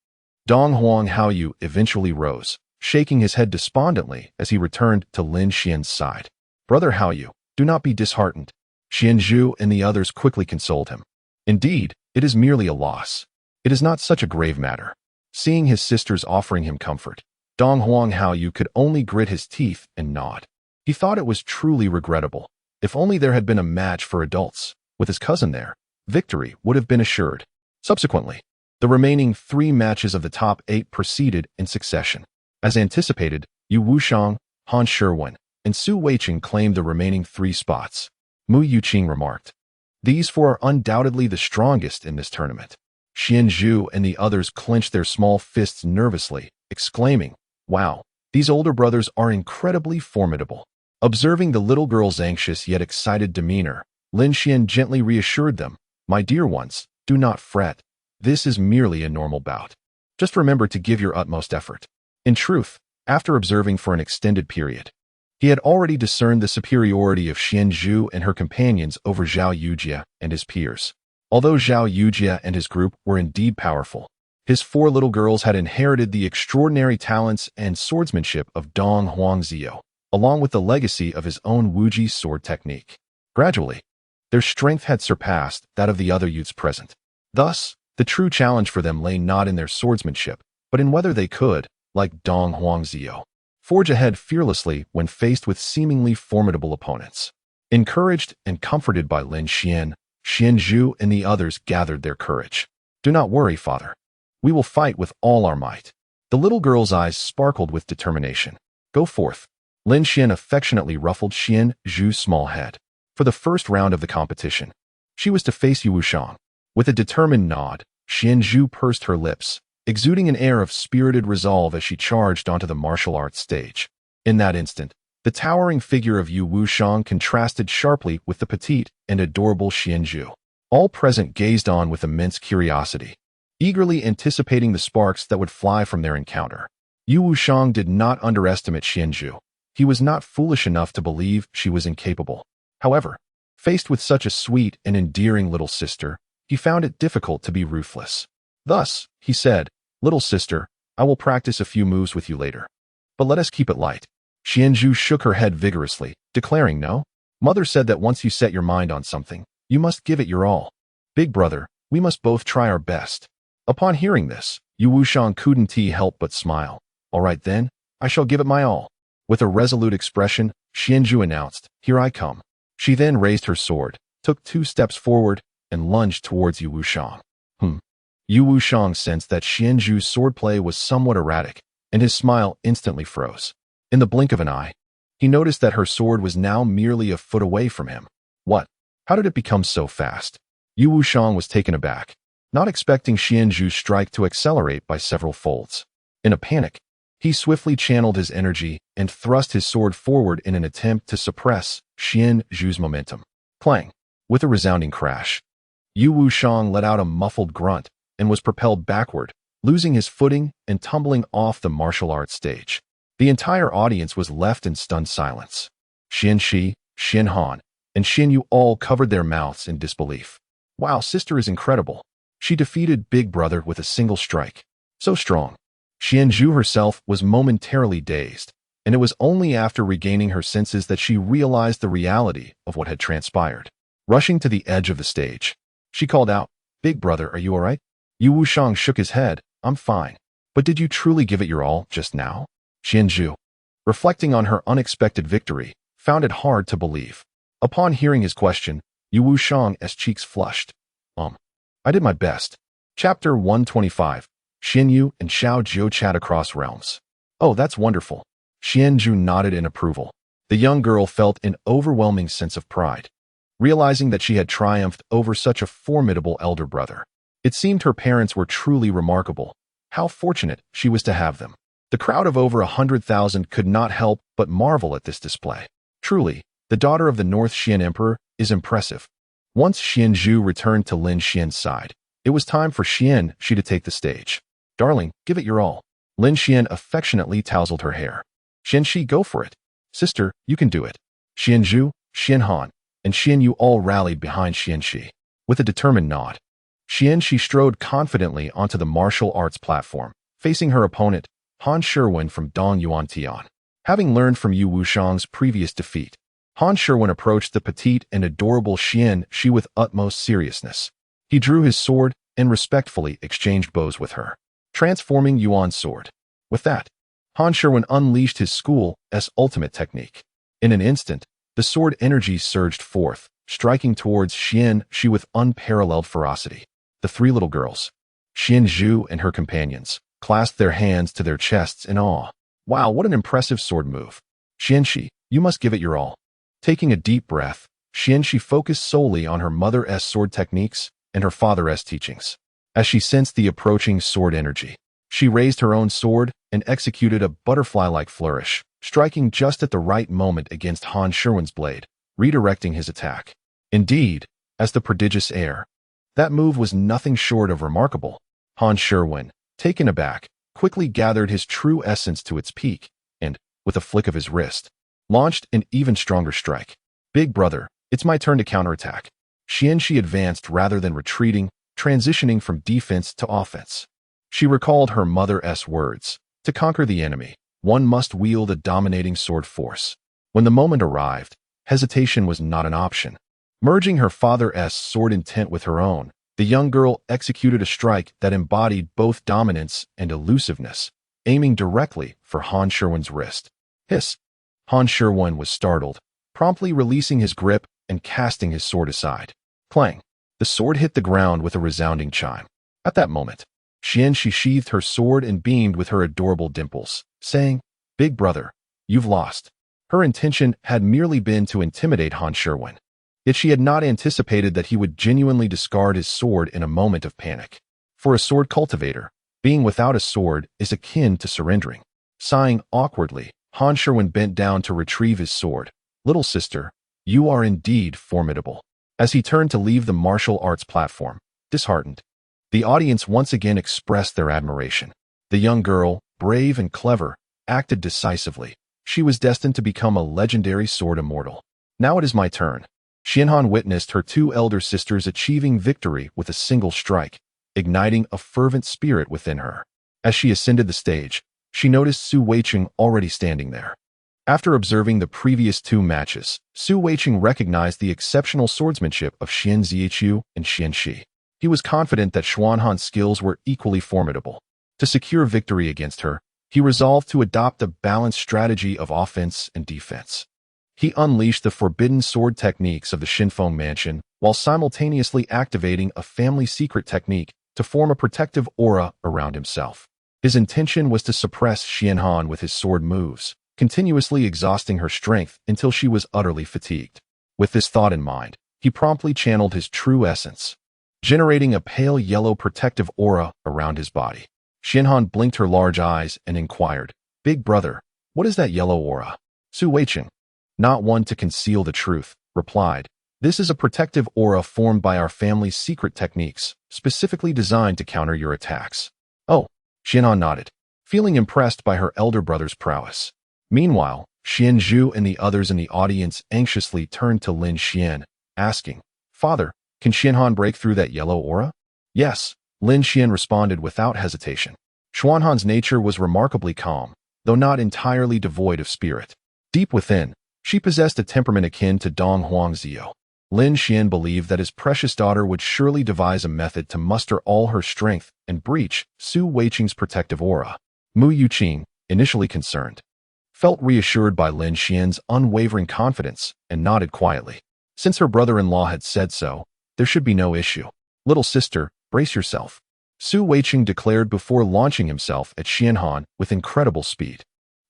Donghuang Haoyu eventually rose, shaking his head despondently as he returned to Lin Xian's side. Brother Haoyu, do not be disheartened. Xian Zhu and the others quickly consoled him. Indeed, it is merely a loss. It is not such a grave matter. Seeing his sisters offering him comfort, Donghuang Haoyu could only grit his teeth and nod. He thought it was truly regrettable. If only there had been a match for adults. With his cousin there, victory would have been assured. Subsequently, the remaining 3 matches of the top 8 proceeded in succession. As anticipated, Yu Wushang, Han Shiwen, and Su Weiqing claimed the remaining 3 spots. Mu Yuqing remarked, "These 4 are undoubtedly the strongest in this tournament." Xian Zhu and the others clenched their small fists nervously, exclaiming, "Wow, these older brothers are incredibly formidable." Observing the little girl's anxious yet excited demeanor, Lin Xian gently reassured them, "My dear ones, do not fret. This is merely a normal bout. Just remember to give your utmost effort." In truth, after observing for an extended period, he had already discerned the superiority of Xian Zhu and her companions over Zhao Yujie and his peers. Although Zhao Yujie and his group were indeed powerful, his 4 little girls had inherited the extraordinary talents and swordsmanship of Dong Huangzio, along with the legacy of his own Wuji sword technique. Gradually, their strength had surpassed that of the other youths present. Thus, the true challenge for them lay not in their swordsmanship, but in whether they could, like Dong Huangzio, forge ahead fearlessly when faced with seemingly formidable opponents. Encouraged and comforted by Lin Xian, Xian Zhu and the others gathered their courage. "Do not worry, father. We will fight with all our might." The little girl's eyes sparkled with determination. "Go forth." Lin Xian affectionately ruffled Xian Zhu's small head. For the first round of the competition, she was to face Yu Wushang. With a determined nod, Xian Zhu pursed her lips, exuding an air of spirited resolve as she charged onto the martial arts stage. In that instant, the towering figure of Yu Wushang contrasted sharply with the petite and adorable Xian Zhu. All present gazed on with immense curiosity, eagerly anticipating the sparks that would fly from their encounter. Yu Wushang did not underestimate Xian Zhu. He was not foolish enough to believe she was incapable. However, faced with such a sweet and endearing little sister, he found it difficult to be ruthless. Thus, he said, "Little sister, I will practice a few moves with you later. But let us keep it light." Xian Zhu shook her head vigorously, declaring, "No. Mother said that once you set your mind on something, you must give it your all. Big brother, we must both try our best." Upon hearing this, Yu Wushang couldn't help but smile. "All right then, I shall give it my all." With a resolute expression, Xian Zhu announced, "Here I come." She then raised her sword, took 2 steps forward, and lunged towards Yu Wushang. Yu Wushang sensed that Xian Zhu's swordplay was somewhat erratic, and his smile instantly froze. In the blink of an eye, he noticed that her sword was now merely a foot away from him. What? How did it become so fast? Yu Wushang was taken aback, not expecting Xianzhu's strike to accelerate by several folds. In a panic, he swiftly channeled his energy and thrust his sword forward in an attempt to suppress Xianzhu's momentum. Clang! With a resounding crash, Yu Wushang let out a muffled grunt and was propelled backward, losing his footing and tumbling off the martial arts stage. The entire audience was left in stunned silence. Xianxi, Xianhan, and Xianyu all covered their mouths in disbelief. Wow, sister is incredible. She defeated Big Brother with a single strike. So strong. Xianzhu herself was momentarily dazed, and it was only after regaining her senses that she realized the reality of what had transpired. Rushing to the edge of the stage, she called out, "Big Brother, are you all right?" Yu Wushang shook his head. "I'm fine. But did you truly give it your all just now?" Xianzhu, reflecting on her unexpected victory, found it hard to believe. Upon hearing his question, Yu Wushang's cheeks flushed. I did my best. Chapter 125. Xianyu and Xiao Jiu chat across realms. Oh, that's wonderful. Xianzhu nodded in approval. The young girl felt an overwhelming sense of pride, realizing that she had triumphed over such a formidable elder brother. It seemed her parents were truly remarkable. How fortunate she was to have them. The crowd of over 100,000 could not help but marvel at this display. Truly, the daughter of the North Xian Emperor is impressive. Once Xianzhu returned to Lin Xian's side, it was time for Xianxi to take the stage. Darling, give it your all. Lin Xian affectionately tousled her hair. Xianxi, go for it. Sister, you can do it. Xianzhu, Xianhan, and Xianyu all rallied behind Xianxi. With a determined nod, Xianxi strode confidently onto the martial arts platform, facing her opponent, Han Sherwin from Dong Yuantian. Having learned from Yu Wushang's previous defeat, Han Sherwin approached the petite and adorable Xianxi with utmost seriousness. He drew his sword and respectfully exchanged blows with her, transforming Yuan's sword. With that, Han Sherwin unleashed his school's ultimate technique. In an instant, the sword energy surged forth, striking towards Xianxi with unparalleled ferocity. The three little girls, Xianzhu and her companions, clasped their hands to their chests in awe. Wow, what an impressive sword move. Xianxi, you must give it your all. Taking a deep breath, Xianxi focused solely on her mother's sword techniques and her father's teachings. As she sensed the approaching sword energy, she raised her own sword and executed a butterfly-like flourish, striking just at the right moment against Han Sherwin's blade, redirecting his attack. Indeed, as the prodigious heir, that move was nothing short of remarkable. Han Sherwin, taken aback, quickly gathered his true essence to its peak and, with a flick of his wrist, launched an even stronger strike. Big Brother, it's my turn to counterattack. Xianxi advanced rather than retreating, transitioning from defense to offense. She recalled her mother's words. To conquer the enemy, one must wield a dominating sword force. When the moment arrived, hesitation was not an option. Merging her father's sword intent with her own, the young girl executed a strike that embodied both dominance and elusiveness, aiming directly for Han Sherwin's wrist. Hiss! Han Sherwin was startled, promptly releasing his grip and casting his sword aside. Clang! The sword hit the ground with a resounding chime. At that moment, Xianxi sheathed her sword and beamed with her adorable dimples, saying, "Big Brother, you've lost." Her intention had merely been to intimidate Han Sherwin, yet she had not anticipated that he would genuinely discard his sword in a moment of panic. For a sword cultivator, being without a sword is akin to surrendering. Sighing awkwardly, Han Sherwin bent down to retrieve his sword. "Little sister, you are indeed formidable." As he turned to leave the martial arts platform, disheartened, the audience once again expressed their admiration. The young girl, brave and clever, acted decisively. She was destined to become a legendary sword immortal. Now it is my turn. Xianhan witnessed her two elder sisters achieving victory with a single strike, igniting a fervent spirit within her. As she ascended the stage, she noticed Su Weiqing already standing there. After observing the previous two matches, Su Weiqing recognized the exceptional swordsmanship of Xian Zichu and Xianxi. He was confident that Xuanhan's skills were equally formidable. To secure victory against her, he resolved to adopt a balanced strategy of offense and defense. He unleashed the forbidden sword techniques of the Xinfeng Mansion while simultaneously activating a family secret technique to form a protective aura around himself. His intention was to suppress Xianhan with his sword moves, continuously exhausting her strength until she was utterly fatigued. With this thought in mind, he promptly channeled his true essence, generating a pale yellow protective aura around his body. Xianhan blinked her large eyes and inquired, "Big brother, what is that yellow aura?" Su Weiqing, not one to conceal the truth, replied, "This is a protective aura formed by our family's secret techniques, specifically designed to counter your attacks." Oh, Xianhan nodded, feeling impressed by her elder brother's prowess. Meanwhile, Xian Zhu and the others in the audience anxiously turned to Lin Xian, asking, "Father, can Xianhan break through that yellow aura?" "Yes," Lin Xian responded without hesitation. Xuanhan's nature was remarkably calm, though not entirely devoid of spirit. Deep within, she possessed a temperament akin to Dong Huangzhou. Lin Xian believed that his precious daughter would surely devise a method to muster all her strength and breach Su Weiqing's protective aura. Mu Yuqing, initially concerned, felt reassured by Lin Xian's unwavering confidence and nodded quietly. Since her brother-in-law had said so, there should be no issue. "Little sister, brace yourself," Su Weiqing declared before launching himself at Xianhan with incredible speed.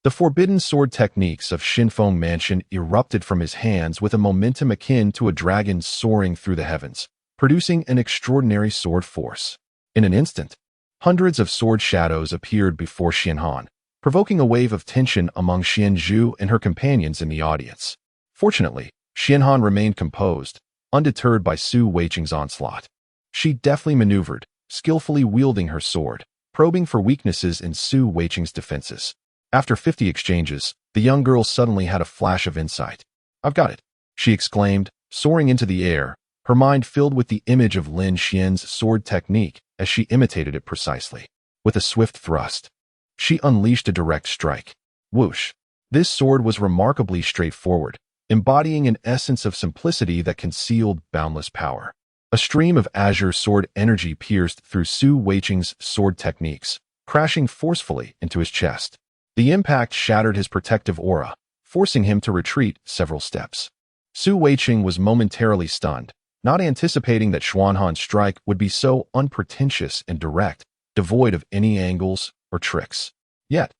The forbidden sword techniques of Xinfeng Mansion erupted from his hands with a momentum akin to a dragon soaring through the heavens, producing an extraordinary sword force. In an instant, hundreds of sword shadows appeared before Xianhan, provoking a wave of tension among Xian Zhu and her companions in the audience. Fortunately, Xianhan remained composed, undeterred by Su Weiqing's onslaught. She deftly maneuvered, skillfully wielding her sword, probing for weaknesses in Su Weiqing's defenses. After 50 exchanges, the young girl suddenly had a flash of insight. "I've got it," she exclaimed, soaring into the air, her mind filled with the image of Lin Xian's sword technique as she imitated it precisely. With a swift thrust, she unleashed a direct strike. Whoosh! This sword was remarkably straightforward, embodying an essence of simplicity that concealed boundless power. A stream of azure sword energy pierced through Su Weiqing's sword techniques, crashing forcefully into his chest. The impact shattered his protective aura, forcing him to retreat several steps. Su Weiqing was momentarily stunned, not anticipating that Xuanhan's strike would be so unpretentious and direct, devoid of any angles or tricks. Yet,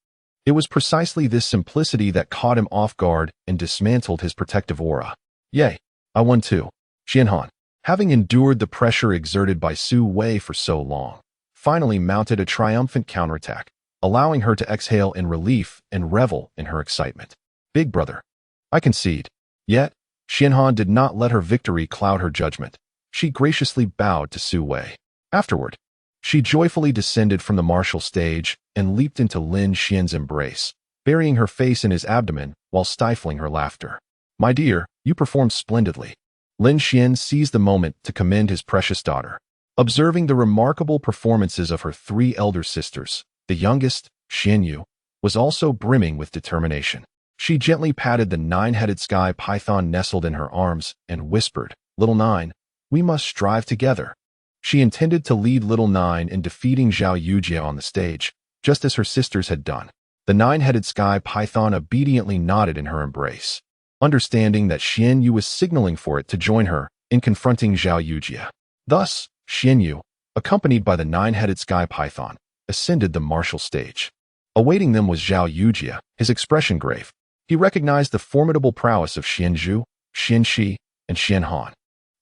it was precisely this simplicity that caught him off guard and dismantled his protective aura. "Yay, I won too." Xianhan, having endured the pressure exerted by Su Wei for so long, finally mounted a triumphant counterattack, allowing her to exhale in relief and revel in her excitement. "Big brother, I concede." Yet, Xianhan did not let her victory cloud her judgment. She graciously bowed to Su Wei. Afterward, she joyfully descended from the martial stage and leaped into Lin Xian's embrace, burying her face in his abdomen while stifling her laughter. "My dear, you performed splendidly." Lin Xian seized the moment to commend his precious daughter. Observing the remarkable performances of her 3 elder sisters, the youngest, Xianyu, was also brimming with determination. She gently patted the 9-headed sky python nestled in her arms and whispered, "Little Nine, we must strive together." She intended to lead Little Nine in defeating Zhao Yujie on the stage, just as her sisters had done. The 9-headed sky python obediently nodded in her embrace, understanding that Xianyu was signaling for it to join her in confronting Zhao Yujie. Thus, Xianyu, accompanied by the 9-headed sky python, ascended the martial stage. Awaiting them was Zhao Yujie, his expression grave. He recognized the formidable prowess of Xian Zhu, Xian Shi, and Xianhan,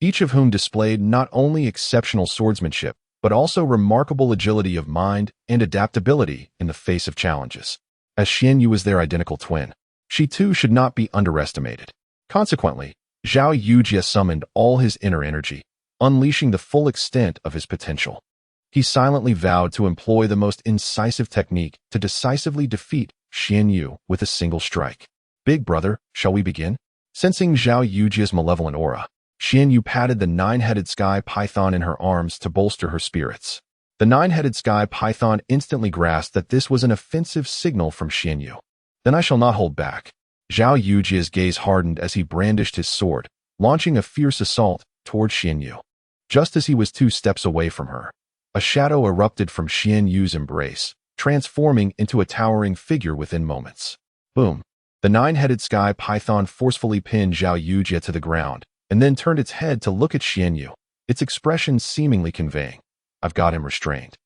each of whom displayed not only exceptional swordsmanship, but also remarkable agility of mind and adaptability in the face of challenges. As Xianyu was their identical twin, she too should not be underestimated. Consequently, Zhao Yujie summoned all his inner energy, unleashing the full extent of his potential. He silently vowed to employ the most incisive technique to decisively defeat Xianyu with a single strike. "Big brother, shall we begin?" Sensing Zhao Yujie's malevolent aura, Xianyu patted the 9-headed sky python in her arms to bolster her spirits. The 9-headed sky python instantly grasped that this was an offensive signal from Xianyu. "Then I shall not hold back." Zhao Yujie's gaze hardened as he brandished his sword, launching a fierce assault toward Xianyu. Just as he was 2 steps away from her, a shadow erupted from Xianyu's embrace, transforming into a towering figure within moments. Boom! The 9-headed sky python forcefully pinned Zhao Yujie to the ground, and then turned its head to look at Xianyu, its expression seemingly conveying, "I've got him restrained.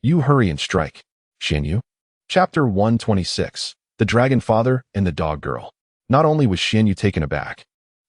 You hurry and strike, Xianyu." Chapter 126. the dragon father, and the dog girl. Not only was Xianyu taken aback,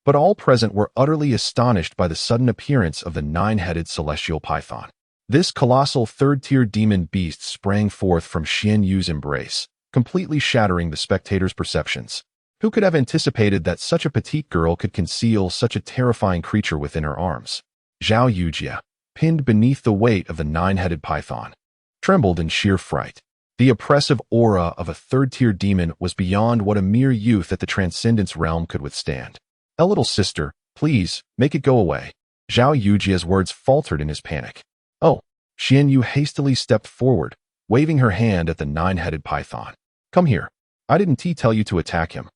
but all present were utterly astonished by the sudden appearance of the nine-headed celestial python. This colossal third-tier demon beast sprang forth from Xianyu's embrace, completely shattering the spectators' perceptions. Who could have anticipated that such a petite girl could conceal such a terrifying creature within her arms? Zhao Yujie, pinned beneath the weight of the nine-headed python, trembled in sheer fright. The oppressive aura of a third-tier demon was beyond what a mere youth at the Transcendence realm could withstand. "A little sister, please, make it go away." Zhao Yujie's words faltered in his panic. "Oh." Xianyu hastily stepped forward, waving her hand at the nine-headed python. "Come here. I didn't tell you to attack him."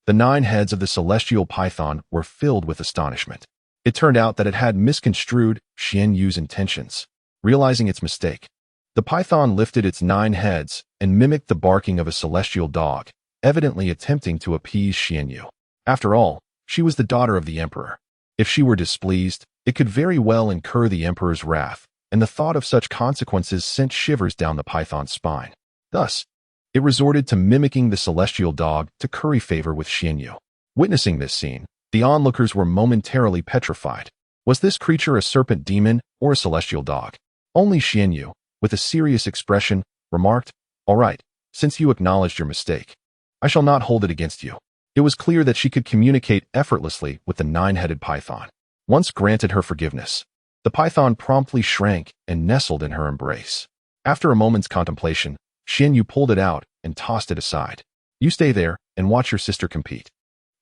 The 9 heads of the celestial python were filled with astonishment. It turned out that it had misconstrued Xianyu's intentions. Realizing its mistake, the python lifted its 9 heads and mimicked the barking of a celestial dog, evidently attempting to appease Xianyu. After all, she was the daughter of the emperor. If she were displeased, it could very well incur the emperor's wrath, and the thought of such consequences sent shivers down the python's spine. Thus, it resorted to mimicking the celestial dog to curry favor with Xianyu. Witnessing this scene, the onlookers were momentarily petrified. Was this creature a serpent demon or a celestial dog? Only Xianyu, with a serious expression, remarked, "All right, since you acknowledged your mistake, I shall not hold it against you." It was clear that she could communicate effortlessly with the 9-headed python. Once granted her forgiveness, the python promptly shrank and nestled in her embrace. After a moment's contemplation, Xianyu pulled it out and tossed it aside. "You stay there and watch your sister compete.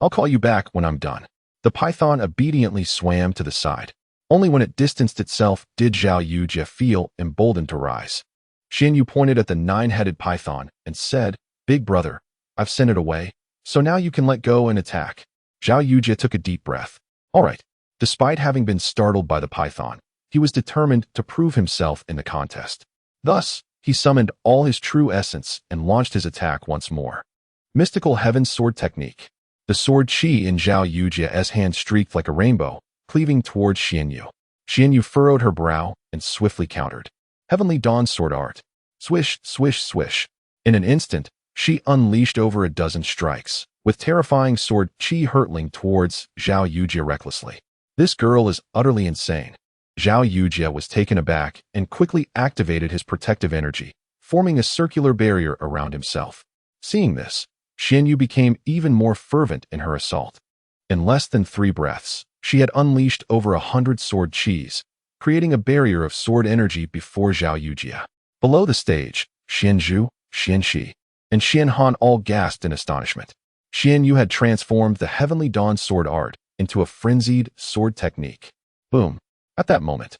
I'll call you back when I'm done." The python obediently swam to the side. Only when it distanced itself did Zhao Yujie feel emboldened to rise. Xianyu pointed at the 9-headed python and said, "Big brother, I've sent it away, so now you can let go and attack." Zhao Yujie took a deep breath. All right. Despite having been startled by the python, he was determined to prove himself in the contest. Thus, he summoned all his true essence and launched his attack once more. Mystical Heaven Sword Technique. The sword chi in Zhao Yujie's hand streaked like a rainbow, cleaving towards Xianyu. Xianyu furrowed her brow and swiftly countered. Heavenly Dawn Sword Art. Swish, swish, swish. In an instant, she unleashed over a dozen strikes, with terrifying sword chi hurtling towards Zhao Yujie recklessly. This girl is utterly insane. Zhao Yujie was taken aback and quickly activated his protective energy, forming a circular barrier around himself. Seeing this, Xianyu became even more fervent in her assault. In less than 3 breaths, she had unleashed over 100 sword chis, creating a barrier of sword energy before Zhao Yujie. Below the stage, Xianzhu, Xianxi, and Xianhan all gasped in astonishment. Xianyu had transformed the Heavenly Dawn sword art into a frenzied sword technique. Boom. At that moment,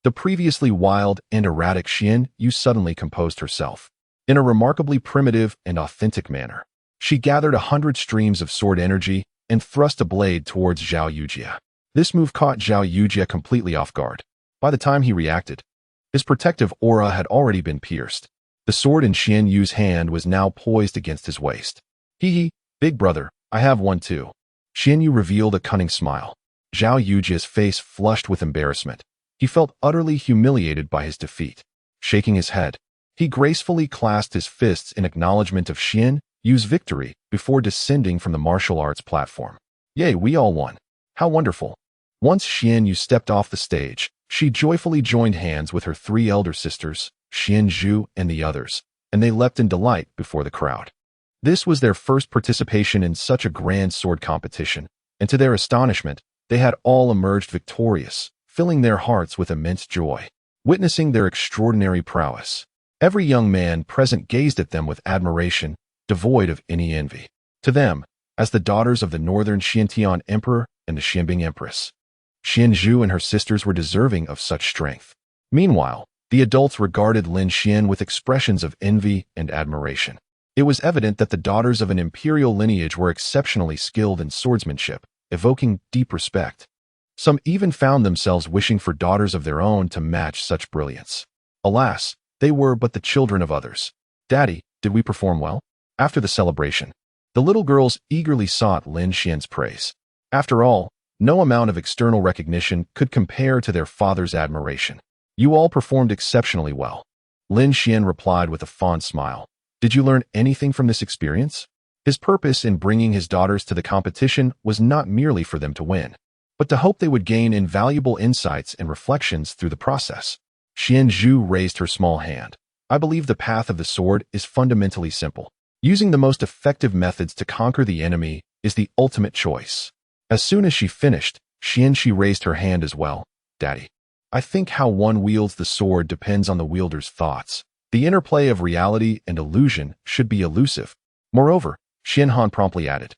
the previously wild and erratic Xianyu suddenly composed herself. In a remarkably primitive and authentic manner, she gathered 100 streams of sword energy and thrust a blade towards Zhao Yujie. This move caught Zhao Yujie completely off guard. By the time he reacted, his protective aura had already been pierced. The sword in Xianyu's hand was now poised against his waist. "Hee, big brother, I have one too." Xianyu revealed a cunning smile. Zhao Yujie's face flushed with embarrassment. He felt utterly humiliated by his defeat. Shaking his head, he gracefully clasped his fists in acknowledgement of Xianyu's victory before descending from the martial arts platform. "Yay, we all won. How wonderful." Once Xianyu stepped off the stage, she joyfully joined hands with her 3 elder sisters, Xianzhu and the others, and they leapt in delight before the crowd. This was their first participation in such a grand sword competition, and to their astonishment, they had all emerged victorious, filling their hearts with immense joy. Witnessing their extraordinary prowess, every young man present gazed at them with admiration, devoid of any envy. To them, as the daughters of the northern Xiantian Emperor and the Xianbing Empress, Xianzhu and her sisters were deserving of such strength. Meanwhile, the adults regarded Lin Xian with expressions of envy and admiration. It was evident that the daughters of an imperial lineage were exceptionally skilled in swordsmanship, evoking deep respect. Some even found themselves wishing for daughters of their own to match such brilliance. Alas, they were but the children of others. "Daddy, did we perform well?" After the celebration, the little girls eagerly sought Lin Xian's praise. After all, no amount of external recognition could compare to their father's admiration. "You all performed exceptionally well." Lin Xian replied with a fond smile. "Did you learn anything from this experience?" His purpose in bringing his daughters to the competition was not merely for them to win, but to hope they would gain invaluable insights and reflections through the process. Xian Zhu raised her small hand. I believe the path of the sword is fundamentally simple. Using the most effective methods to conquer the enemy is the ultimate choice. As soon as she finished, she raised her hand as well. Daddy, I think how one wields the sword depends on the wielder's thoughts. The interplay of reality and illusion should be elusive. Moreover, Xianhan promptly added,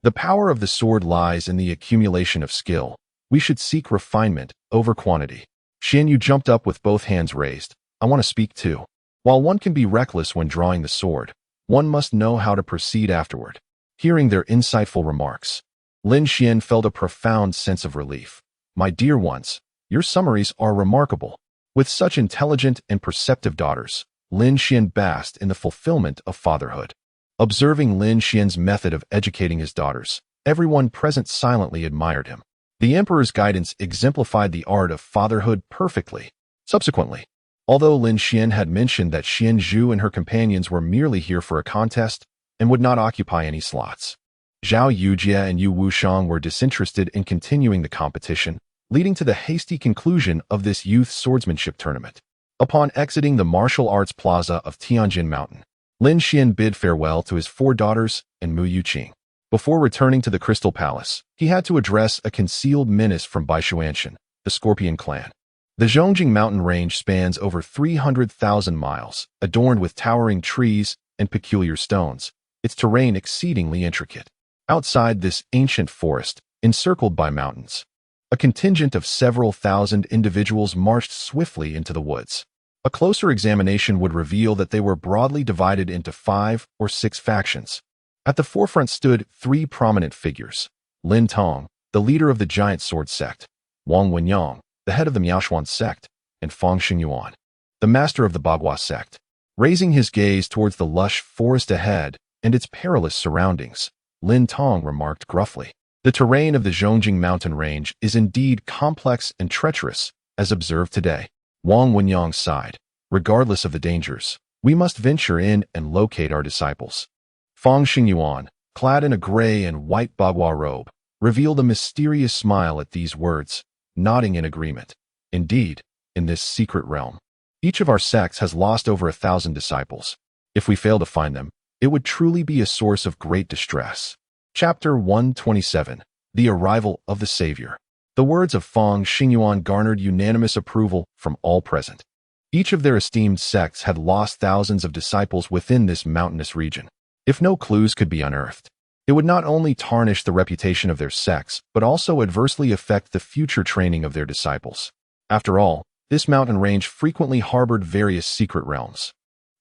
the power of the sword lies in the accumulation of skill. We should seek refinement over quantity. Xianyu jumped up with both hands raised. I want to speak too. While one can be reckless when drawing the sword, one must know how to proceed afterward. Hearing their insightful remarks, Lin Xian felt a profound sense of relief. My dear ones, your summaries are remarkable. With such intelligent and perceptive daughters, Lin Xian basked in the fulfillment of fatherhood. Observing Lin Xian's method of educating his daughters, everyone present silently admired him. The emperor's guidance exemplified the art of fatherhood perfectly. Subsequently, although Lin Xian had mentioned that Xian Zhu and her companions were merely here for a contest and would not occupy any slots, Zhao Yujie and Yu Wushang were disinterested in continuing the competition, leading to the hasty conclusion of this youth swordsmanship tournament. Upon exiting the martial arts plaza of Tianjin Mountain, Lin Xian bid farewell to his 4 daughters and Mu Yuqing. Before returning to the Crystal Palace, he had to address a concealed menace from Baishuanshan, the Scorpion clan. The Zhongjing mountain range spans over 300,000 miles, adorned with towering trees and peculiar stones, its terrain exceedingly intricate. Outside this ancient forest, encircled by mountains, a contingent of several thousand individuals marched swiftly into the woods. A closer examination would reveal that they were broadly divided into 5 or 6 factions. At the forefront stood 3 prominent figures: Lin Tong, the leader of the Giant Sword sect; Wang Wenyang, the head of the Miaoshuan sect; and Fang Xingyuan, the master of the Bagua sect. Raising his gaze towards the lush forest ahead and its perilous surroundings, Lin Tong remarked gruffly, the terrain of the Zhongjing mountain range is indeed complex and treacherous, as observed today. Wang Wenyang sighed. Regardless of the dangers, we must venture in and locate our disciples. Fang Xingyuan, clad in a gray and white Bagua robe, revealed a mysterious smile at these words, nodding in agreement. Indeed, in this secret realm, each of our sects has lost over 1,000 disciples. If we fail to find them, it would truly be a source of great distress. Chapter 127. The Arrival of the Savior. The words of Fang Xingyuan garnered unanimous approval from all present. Each of their esteemed sects had lost thousands of disciples within this mountainous region. If no clues could be unearthed, it would not only tarnish the reputation of their sects, but also adversely affect the future training of their disciples. After all, this mountain range frequently harbored various secret realms.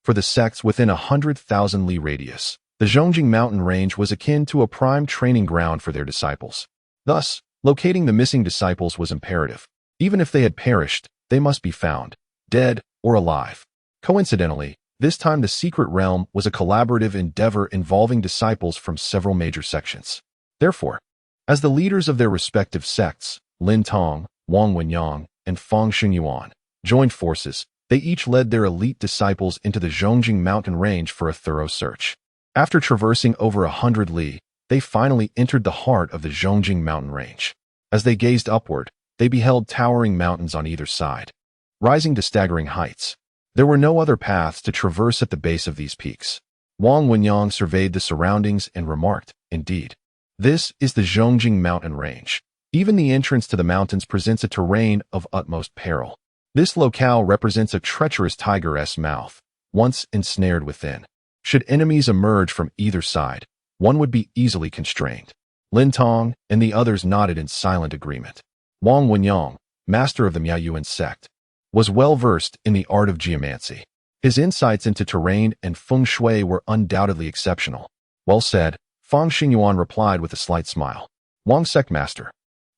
For the sects within 100,000 li radius, the Zhongjing mountain range was akin to a prime training ground for their disciples. Thus, locating the missing disciples was imperative. Even if they had perished, they must be found, dead or alive. Coincidentally, this time the secret realm was a collaborative endeavor involving disciples from several major sections. Therefore, as the leaders of their respective sects, Lin Tong, Wang Wenyang, and Fang Xingyuan, joined forces, they each led their elite disciples into the Zhongjing mountain range for a thorough search. After traversing over 100 li, they finally entered the heart of the Zhongjing mountain range. As they gazed upward, they beheld towering mountains on either side, rising to staggering heights. There were no other paths to traverse at the base of these peaks. Wang Wenyang surveyed the surroundings and remarked, indeed, this is the Zhongjing mountain range. Even the entrance to the mountains presents a terrain of utmost peril. This locale represents a treacherous tiger's mouth, once ensnared within. Should enemies emerge from either side, one would be easily constrained. Lin Tong and the others nodded in silent agreement. Wang Wenyang, master of the Miaoyuan sect, was well versed in the art of geomancy. His insights into terrain and feng shui were undoubtedly exceptional. Well said, Fang Xingyuan replied with a slight smile. Wang sect master,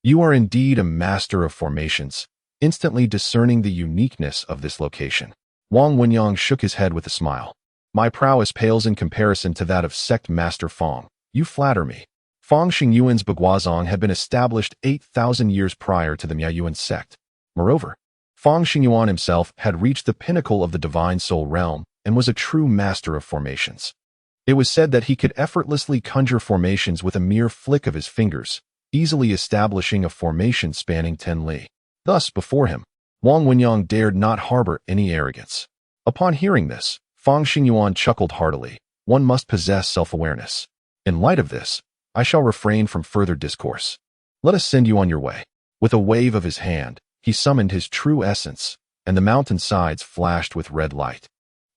you are indeed a master of formations, instantly discerning the uniqueness of this location. Wang Wenyang shook his head with a smile. My prowess pales in comparison to that of sect master Fang. You flatter me. Fang Xingyuan's Baguazhong had been established 8,000 years prior to the Miaoyuan sect. Moreover, Fang Xingyuan himself had reached the pinnacle of the divine soul realm and was a true master of formations. It was said that he could effortlessly conjure formations with a mere flick of his fingers, easily establishing a formation spanning 10 li. Thus, before him, Wang Wenyang dared not harbor any arrogance. Upon hearing this, Fang Xingyuan chuckled heartily. One must possess self-awareness. In light of this, I shall refrain from further discourse. Let us send you on your way. With a wave of his hand, he summoned his true essence, and the mountain sides flashed with red light,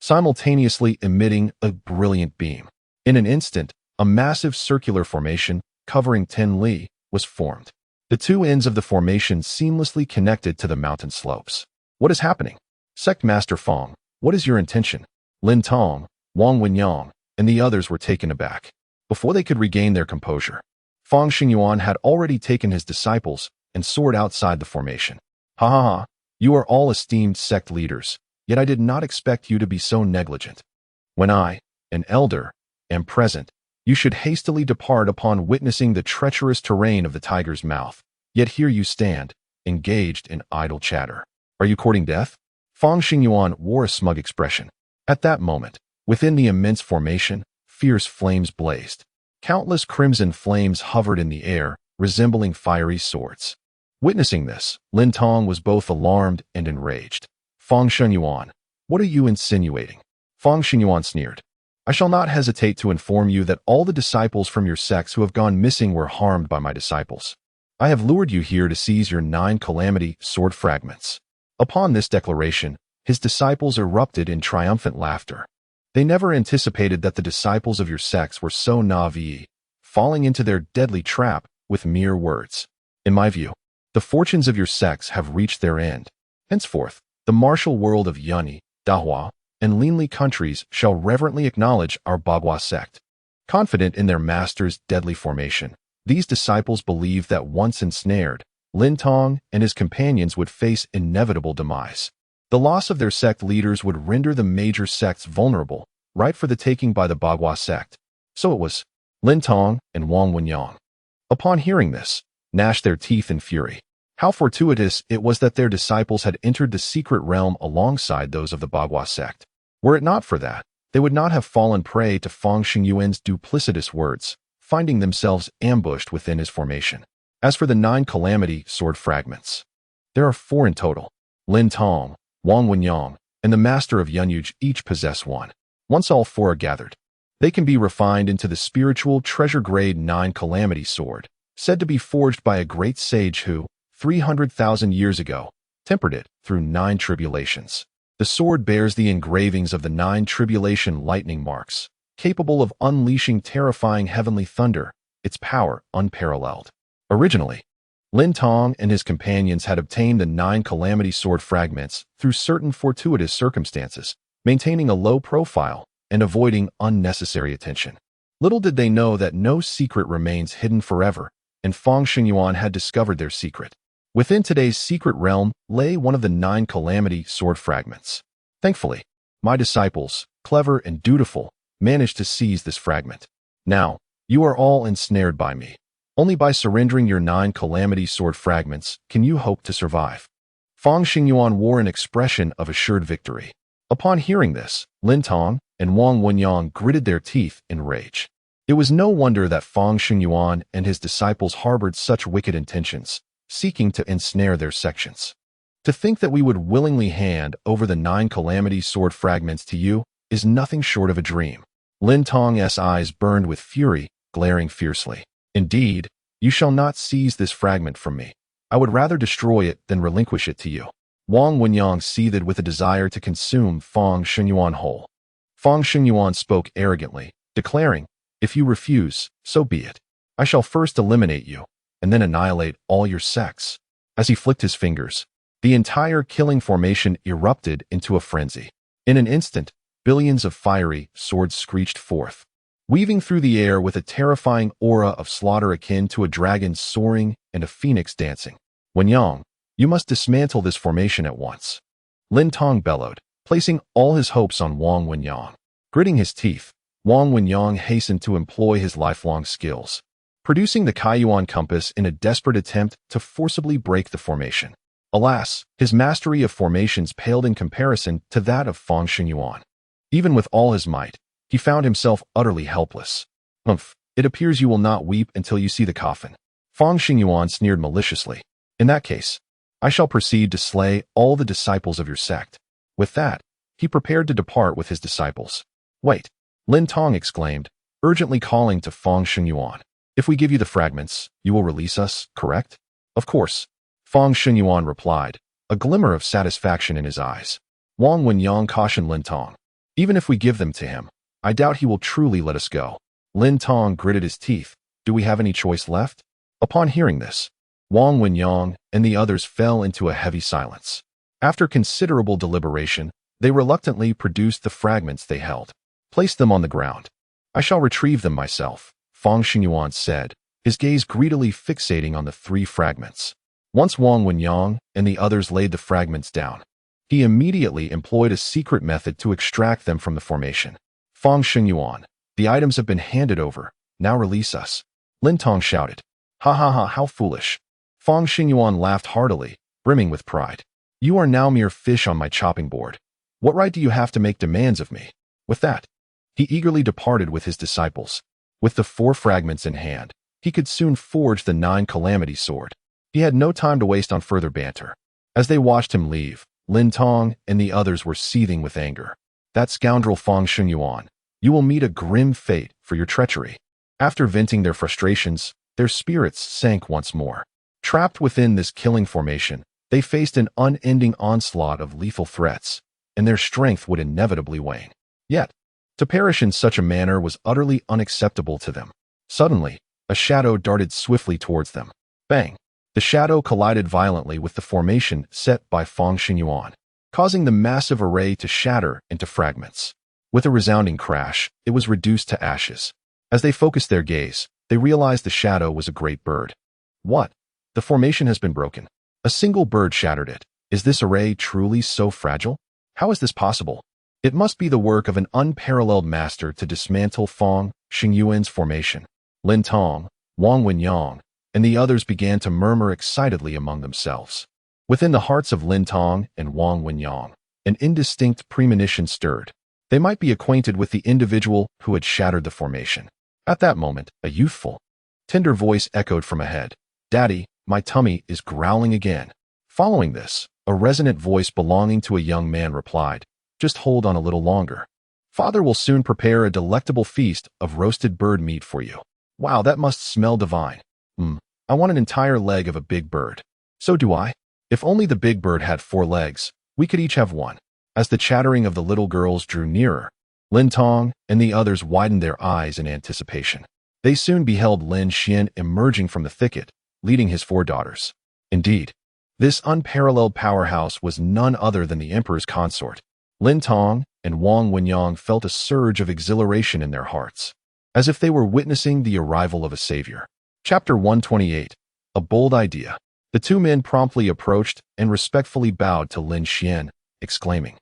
simultaneously emitting a brilliant beam. In an instant, a massive circular formation, covering 10 li, was formed. The two ends of the formation seamlessly connected to the mountain slopes. What is happening? Sect Master Fang, what is your intention? Lin Tong, Wang Wenyang, and the others were taken aback. Before they could regain their composure, Fang Xingyuan had already taken his disciples and soared outside the formation. Ha ha ha, you are all esteemed sect leaders, yet I did not expect you to be so negligent. When I, an elder, am present, you should hastily depart upon witnessing the treacherous terrain of the tiger's mouth. Yet here you stand, engaged in idle chatter. Are you courting death? Fang Xingyuan wore a smug expression. At that moment, within the immense formation, fierce flames blazed. Countless crimson flames hovered in the air, resembling fiery swords. Witnessing this, Lin Tong was both alarmed and enraged. Fang Xingyuan, what are you insinuating? Fang Xingyuan sneered. I shall not hesitate to inform you that all the disciples from your sects who have gone missing were harmed by my disciples. I have lured you here to seize your 9 calamity sword fragments. Upon this declaration, his disciples erupted in triumphant laughter. They never anticipated that the disciples of your sects were so naive, falling into their deadly trap with mere words. In my view, the fortunes of your sects have reached their end. Henceforth, the martial world of Yunyi, Dahua, and Linli countries shall reverently acknowledge our Bagua sect. Confident in their master's deadly formation, these disciples believed that once ensnared, Lin Tong and his companions would face inevitable demise. The loss of their sect leaders would render the major sects vulnerable, ripe for the taking by the Bagua sect. So it was Lin Tong and Wang Wenyang. Upon hearing this, gnashed their teeth in fury. How fortuitous it was that their disciples had entered the secret realm alongside those of the Bagua sect. Were it not for that, they would not have fallen prey to Fang Xingyuan's duplicitous words, finding themselves ambushed within his formation. As for the 9 calamity sword fragments, there are 4 in total. Lin Tong, Wang Wenyang, and the master of Yunyuj each possess one. Once all 4 are gathered, they can be refined into the spiritual treasure-grade 9 calamity sword, said to be forged by a great sage who, 300,000 years ago, tempered it through 9 tribulations. The sword bears the engravings of the 9 tribulation lightning marks, capable of unleashing terrifying heavenly thunder, its power unparalleled. Originally, Lin Tong and his companions had obtained the 9 calamity sword fragments through certain fortuitous circumstances, maintaining a low profile and avoiding unnecessary attention. Little did they know that no secret remains hidden forever, and Fang Xingyuan had discovered their secret. Within today's secret realm lay one of the 9 calamity sword fragments. Thankfully, my disciples, clever and dutiful, managed to seize this fragment. Now, you are all ensnared by me. Only by surrendering your 9 calamity sword fragments can you hope to survive. Fang Xingyuan wore an expression of assured victory. Upon hearing this, Lin Tong and Wang Wenyang gritted their teeth in rage. It was no wonder that Fang Xingyuan and his disciples harbored such wicked intentions, seeking to ensnare their sections. To think that we would willingly hand over the 9 calamity sword fragments to you is nothing short of a dream. Lin Tong's eyes burned with fury, glaring fiercely. Indeed, you shall not seize this fragment from me. I would rather destroy it than relinquish it to you. Wang Wenyang seethed with a desire to consume Fang Xingyuan whole. Fang Xingyuan spoke arrogantly, declaring, if you refuse, so be it. I shall first eliminate you, and then annihilate all your sects. As he flicked his fingers, the entire killing formation erupted into a frenzy. In an instant, billions of fiery swords screeched forth, weaving through the air with a terrifying aura of slaughter akin to a dragon soaring and a phoenix dancing. Wenyang, you must dismantle this formation at once. Lin Tong bellowed, placing all his hopes on Wang Wenyang. Gritting his teeth, Wang Wenyang hastened to employ his lifelong skills, producing the Kaiyuan compass in a desperate attempt to forcibly break the formation. Alas, his mastery of formations paled in comparison to that of Fang Xingyuan. Even with all his might, He found himself utterly helpless. Humph, it appears you will not weep until you see the coffin. Fang Xingyuan sneered maliciously. In that case, I shall proceed to slay all the disciples of your sect. With that, he prepared to depart with his disciples. Wait, Lin Tong exclaimed, urgently calling to Fang Xingyuan. If we give you the fragments, you will release us, correct? Of course, Fang Xingyuan replied, a glimmer of satisfaction in his eyes. Wang Wenyang cautioned Lin Tong. Even if we give them to him, I doubt he will truly let us go. Lin Tong gritted his teeth. Do we have any choice left? Upon hearing this, Wang Wenyang and the others fell into a heavy silence. After considerable deliberation, they reluctantly produced the fragments they held. Placed them on the ground. I shall retrieve them myself, Fang Xingyuan said, his gaze greedily fixating on the 3 fragments. Once Wang Wenyang and the others laid the fragments down, he immediately employed a secret method to extract them from the formation. Fang Xingyuan, the items have been handed over. Now release us. Lin Tong shouted. Ha ha ha, how foolish. Fang Xingyuan laughed heartily, brimming with pride. You are now mere fish on my chopping board. What right do you have to make demands of me? With that, he eagerly departed with his disciples. With the 4 fragments in hand, he could soon forge the 9 calamity sword. He had no time to waste on further banter. As they watched him leave, Lin Tong and the others were seething with anger. That scoundrel Fang Xingyuan, you will meet a grim fate for your treachery. After venting their frustrations, their spirits sank once more. Trapped within this killing formation, they faced an unending onslaught of lethal threats, and their strength would inevitably wane. Yet, to perish in such a manner was utterly unacceptable to them. Suddenly, a shadow darted swiftly towards them. Bang! The shadow collided violently with the formation set by Fang Xingyuan, causing the massive array to shatter into fragments. With a resounding crash, it was reduced to ashes. As they focused their gaze, they realized the shadow was a great bird. What? The formation has been broken. A single bird shattered it. Is this array truly so fragile? How is this possible? It must be the work of an unparalleled master to dismantle Fang Xingyuan's formation. Lin Tong, Wang Wenyang, and the others began to murmur excitedly among themselves. Within the hearts of Lin Tong and Wang Wenyang, an indistinct premonition stirred. They might be acquainted with the individual who had shattered the formation. At that moment, a youthful, tender voice echoed from ahead. Daddy, my tummy is growling again. Following this, a resonant voice belonging to a young man replied, just hold on a little longer. Father will soon prepare a delectable feast of roasted bird meat for you. Wow, that must smell divine. I want an entire leg of a big bird. So do I. If only the big bird had 4 legs, we could each have one. As the chattering of the little girls drew nearer, Lin Tong and the others widened their eyes in anticipation. They soon beheld Lin Xian emerging from the thicket, leading his 4 daughters. Indeed, this unparalleled powerhouse was none other than the emperor's consort. Lin Tong and Wang Wenyang felt a surge of exhilaration in their hearts, as if they were witnessing the arrival of a savior. Chapter 128. A bold idea. The 2 men promptly approached and respectfully bowed to Lin Xian, exclaiming,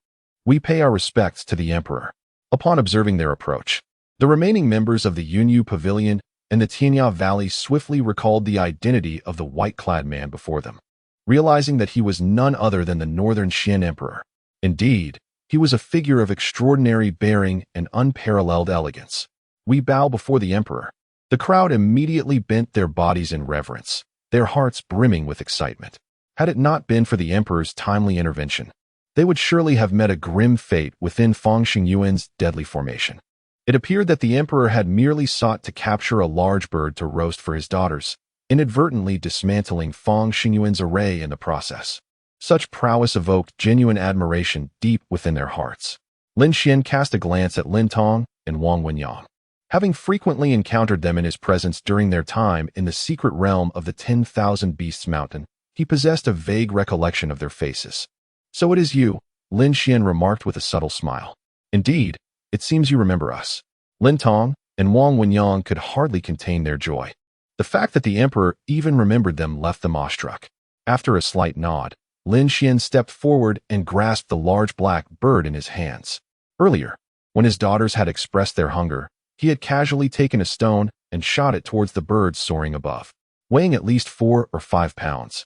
We pay our respects to the emperor. Upon observing their approach, the remaining members of the Yunyu Pavilion and the Tianya Valley swiftly recalled the identity of the white-clad man before them, realizing that he was none other than the Northern Xian Emperor. Indeed, he was a figure of extraordinary bearing and unparalleled elegance. We bow before the emperor. The crowd immediately bent their bodies in reverence, their hearts brimming with excitement. Had it not been for the emperor's timely intervention, they would surely have met a grim fate within Fang Xingyuan's deadly formation. It appeared that the emperor had merely sought to capture a large bird to roast for his daughters, inadvertently dismantling Fang Xingyuan's array in the process. Such prowess evoked genuine admiration deep within their hearts. Lin Xian cast a glance at Lin Tong and Wang Wenyang. Having frequently encountered them in his presence during their time in the secret realm of the 10,000 Beasts Mountain, he possessed a vague recollection of their faces. So it is you, Lin Xian remarked with a subtle smile. Indeed, it seems you remember us. Lin Tong and Wang Wenyang could hardly contain their joy. The fact that the emperor even remembered them left them awestruck. After a slight nod, Lin Xian stepped forward and grasped the large black bird in his hands. Earlier, when his daughters had expressed their hunger, he had casually taken a stone and shot it towards the bird soaring above, weighing at least 4 or 5 pounds.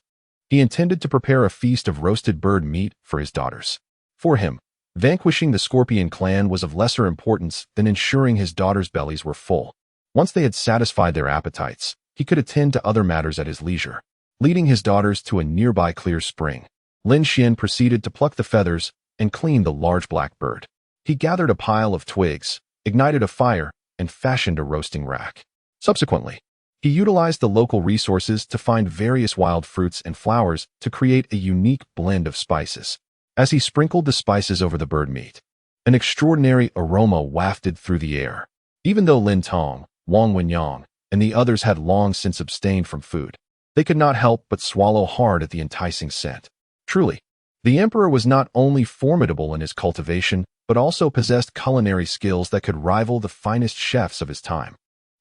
He intended to prepare a feast of roasted bird meat for his daughters. For him, Vanquishing the Scorpion clan was of lesser importance than ensuring his daughters' bellies were full. Once they had satisfied their appetites, he could attend to other matters at his leisure. Leading his daughters to a nearby clear spring, Lin Xian proceeded to pluck the feathers and clean the large black bird. He gathered a pile of twigs, ignited a fire, and fashioned a roasting rack. Subsequently, he utilized the local resources to find various wild fruits and flowers to create a unique blend of spices. As he sprinkled the spices over the bird meat, an extraordinary aroma wafted through the air. Even though Lin Tong, Wang Wenyang, and the others had long since abstained from food, they could not help but swallow hard at the enticing scent. Truly, the emperor was not only formidable in his cultivation, but also possessed culinary skills that could rival the finest chefs of his time.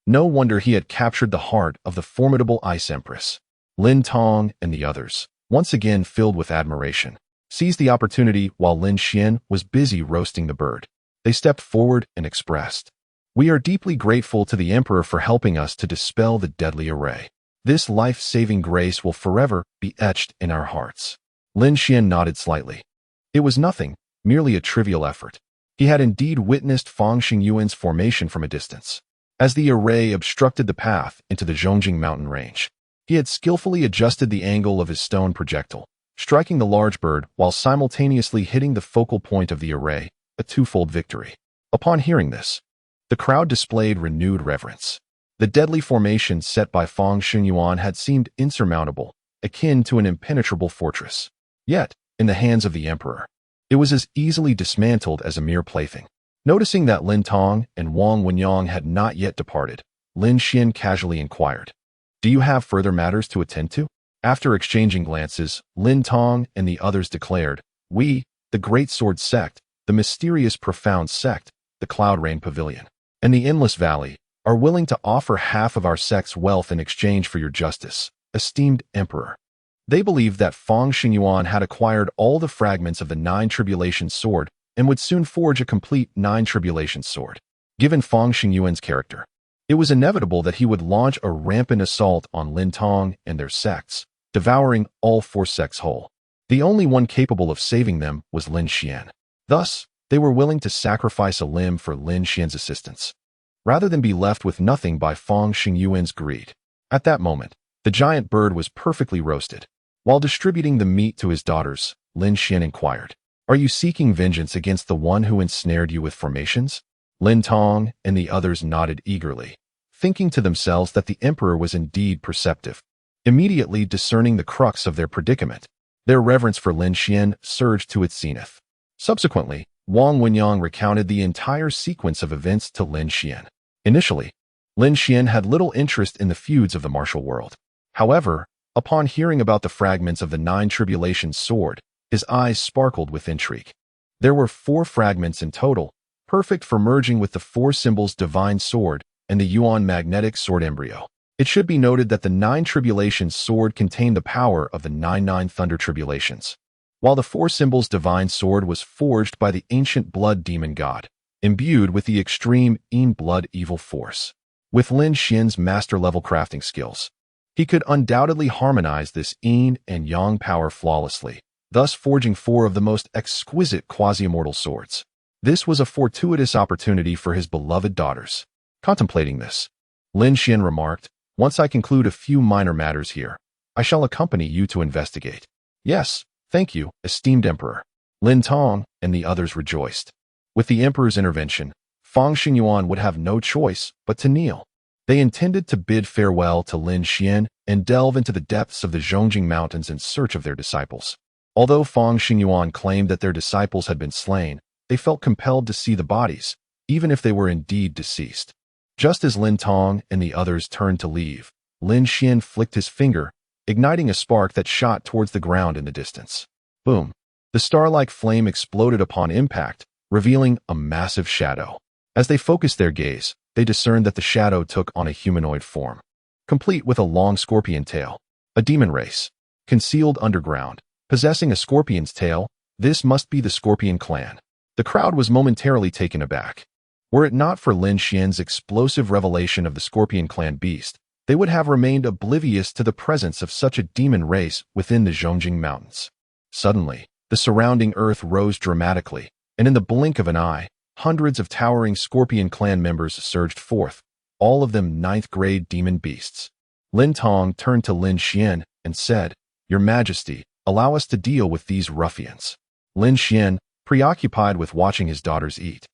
No wonder he had captured the heart of the formidable Ice Empress. Lin Tong and the others, once again filled with admiration, seized the opportunity while Lin Xian was busy roasting the bird. They stepped forward and expressed, "We are deeply grateful to the emperor for helping us to dispel the deadly array. This life-saving grace will forever be etched in our hearts." Lin Xian nodded slightly. It was nothing, merely a trivial effort. He had indeed witnessed Fang Xingyuan's formation from a distance. As the array obstructed the path into the Zhongjing mountain range, he had skillfully adjusted the angle of his stone projectile, striking the large bird while simultaneously hitting the focal point of the array, a twofold victory. Upon hearing this, the crowd displayed renewed reverence. The deadly formation set by Fang Xingyuan had seemed insurmountable, akin to an impenetrable fortress. Yet, in the hands of the emperor, it was as easily dismantled as a mere plaything. Noticing that Lin Tong and Wang Wenyang had not yet departed, Lin Xian casually inquired, "Do you have further matters to attend to?" After exchanging glances, Lin Tong and the others declared, "We, the Great Sword Sect, the mysterious profound sect, the Cloud Rain Pavilion, and the Endless Valley, are willing to offer half of our sect's wealth in exchange for your justice, esteemed emperor." They believed that Fang Xingyuan had acquired all the fragments of the Nine Tribulations sword and would soon forge a complete Nine Tribulations sword. Given Fang Xingyuan's character, it was inevitable that he would launch a rampant assault on Lin Tong and their sects, devouring all four sects whole. The only one capable of saving them was Lin Xian. Thus, they were willing to sacrifice a limb for Lin Xian's assistance, rather than be left with nothing by Fang Xingyuan's greed. At that moment, the giant bird was perfectly roasted. While distributing the meat to his daughters, Lin Xian inquired, "Are you seeking vengeance against the one who ensnared you with formations?" Lin Tong and the others nodded eagerly, thinking to themselves that the emperor was indeed perceptive. Immediately discerning the crux of their predicament, their reverence for Lin Xian surged to its zenith. Subsequently, Wang Wenyang recounted the entire sequence of events to Lin Xian. Initially, Lin Xian had little interest in the feuds of the martial world. However, upon hearing about the fragments of the Nine Tribulations sword, his eyes sparkled with intrigue. There were 4 fragments in total, perfect for merging with the 4 symbols Divine Sword and the Yuan Magnetic Sword embryo. It should be noted that the Nine Tribulations sword contained the power of the Nine Thunder Tribulations, while the 4 symbols Divine Sword was forged by the ancient blood demon god, imbued with the extreme Yin blood evil force. With Lin Xian's master-level crafting skills, he could undoubtedly harmonize this Yin and Yang power flawlessly, thus forging 4 of the most exquisite quasi-immortal swords. This was a fortuitous opportunity for his beloved daughters. Contemplating this, Lin Xian remarked, "Once I conclude a few minor matters here, I shall accompany you to investigate." "Yes, thank you, esteemed emperor." Lin Tong and the others rejoiced. With the emperor's intervention, Fang Xingyuan would have no choice but to kneel. They intended to bid farewell to Lin Xian and delve into the depths of the Zhongjing Mountains in search of their disciples. Although Fang Xingyuan claimed that their disciples had been slain, they felt compelled to see the bodies, even if they were indeed deceased. Just as Lin Tong and the others turned to leave, Lin Xian flicked his finger, igniting a spark that shot towards the ground in the distance. Boom! The star-like flame exploded upon impact, revealing a massive shadow. As they focused their gaze, they discerned that the shadow took on a humanoid form, complete with a long scorpion tail. A demon race, concealed underground, possessing a scorpion's tail, this must be the Scorpion clan. The crowd was momentarily taken aback. Were it not for Lin Xian's explosive revelation of the Scorpion clan beast, they would have remained oblivious to the presence of such a demon race within the Zhongjing Mountains. Suddenly, the surrounding earth rose dramatically, and in the blink of an eye, hundreds of towering Scorpion clan members surged forth, all of them ninth-grade demon beasts. Lin Tong turned to Lin Xian and said, "Your Majesty, allow us to deal with these ruffians." Lin Xian, preoccupied with watching his daughters eat,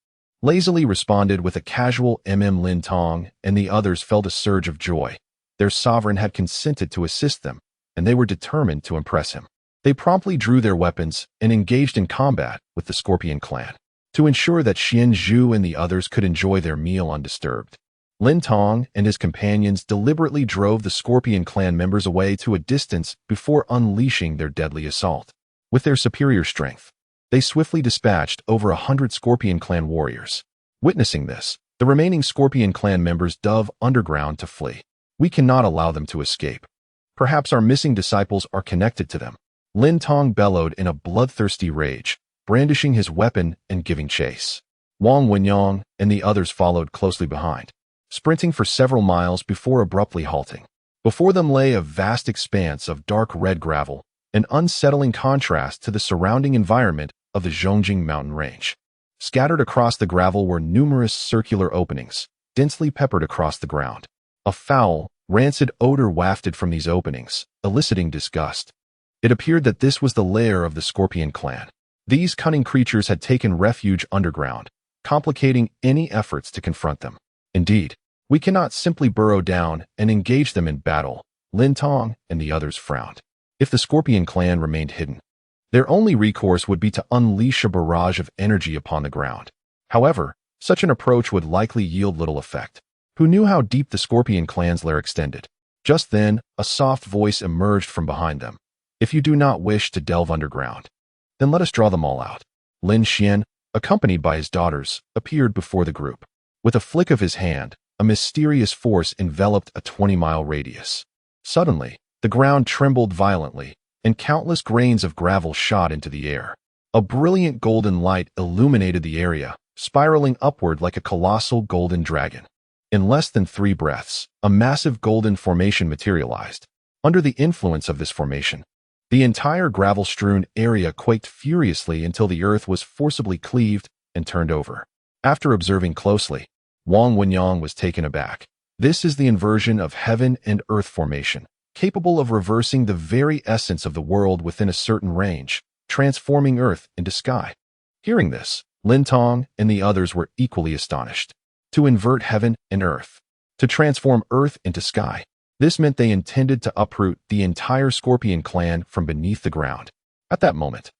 lazily responded with a casual Lin Tong, and the others felt a surge of joy. Their sovereign had consented to assist them, and they were determined to impress him. They promptly drew their weapons and engaged in combat with the Scorpion clan to ensure that Xian Zhu and the others could enjoy their meal undisturbed. Lin Tong and his companions deliberately drove the Scorpion clan members away to a distance before unleashing their deadly assault. With their superior strength, they swiftly dispatched over 100 Scorpion clan warriors. Witnessing this, the remaining Scorpion clan members dove underground to flee. "We cannot allow them to escape. Perhaps our missing disciples are connected to them." Lin Tong bellowed in a bloodthirsty rage, brandishing his weapon and giving chase. Wang Wenyang and the others followed closely behind, sprinting for several miles before abruptly halting. Before them lay a vast expanse of dark red gravel, an unsettling contrast to the surrounding environment of the Zhongjing mountain range. Scattered across the gravel were numerous circular openings, densely peppered across the ground. A foul, rancid odor wafted from these openings, eliciting disgust. It appeared that this was the lair of the Scorpion clan. These cunning creatures had taken refuge underground, complicating any efforts to confront them. "Indeed, we cannot simply burrow down and engage them in battle," Lin Tong and the others frowned. If the Scorpion clan remained hidden, their only recourse would be to unleash a barrage of energy upon the ground. However, such an approach would likely yield little effect. Who knew how deep the Scorpion clan's lair extended? Just then, a soft voice emerged from behind them. "If you do not wish to delve underground, then let us draw them all out." Lin Xian, accompanied by his daughters, appeared before the group. With a flick of his hand, a mysterious force enveloped a 20-mile radius. Suddenly, the ground trembled violently, and countless grains of gravel shot into the air. A brilliant golden light illuminated the area, spiraling upward like a colossal golden dragon. In less than 3 breaths, a massive golden formation materialized. Under the influence of this formation, the entire gravel-strewn area quaked furiously until the earth was forcibly cleaved and turned over. After observing closely, Wang Wenyang was taken aback. This is the inversion of heaven and earth formation, capable of reversing the very essence of the world within a certain range, transforming earth into sky. Hearing this, Lin Tong and the others were equally astonished. To invert heaven and earth, to transform earth into sky. This meant they intended to uproot the entire Scorpion clan from beneath the ground. At that moment,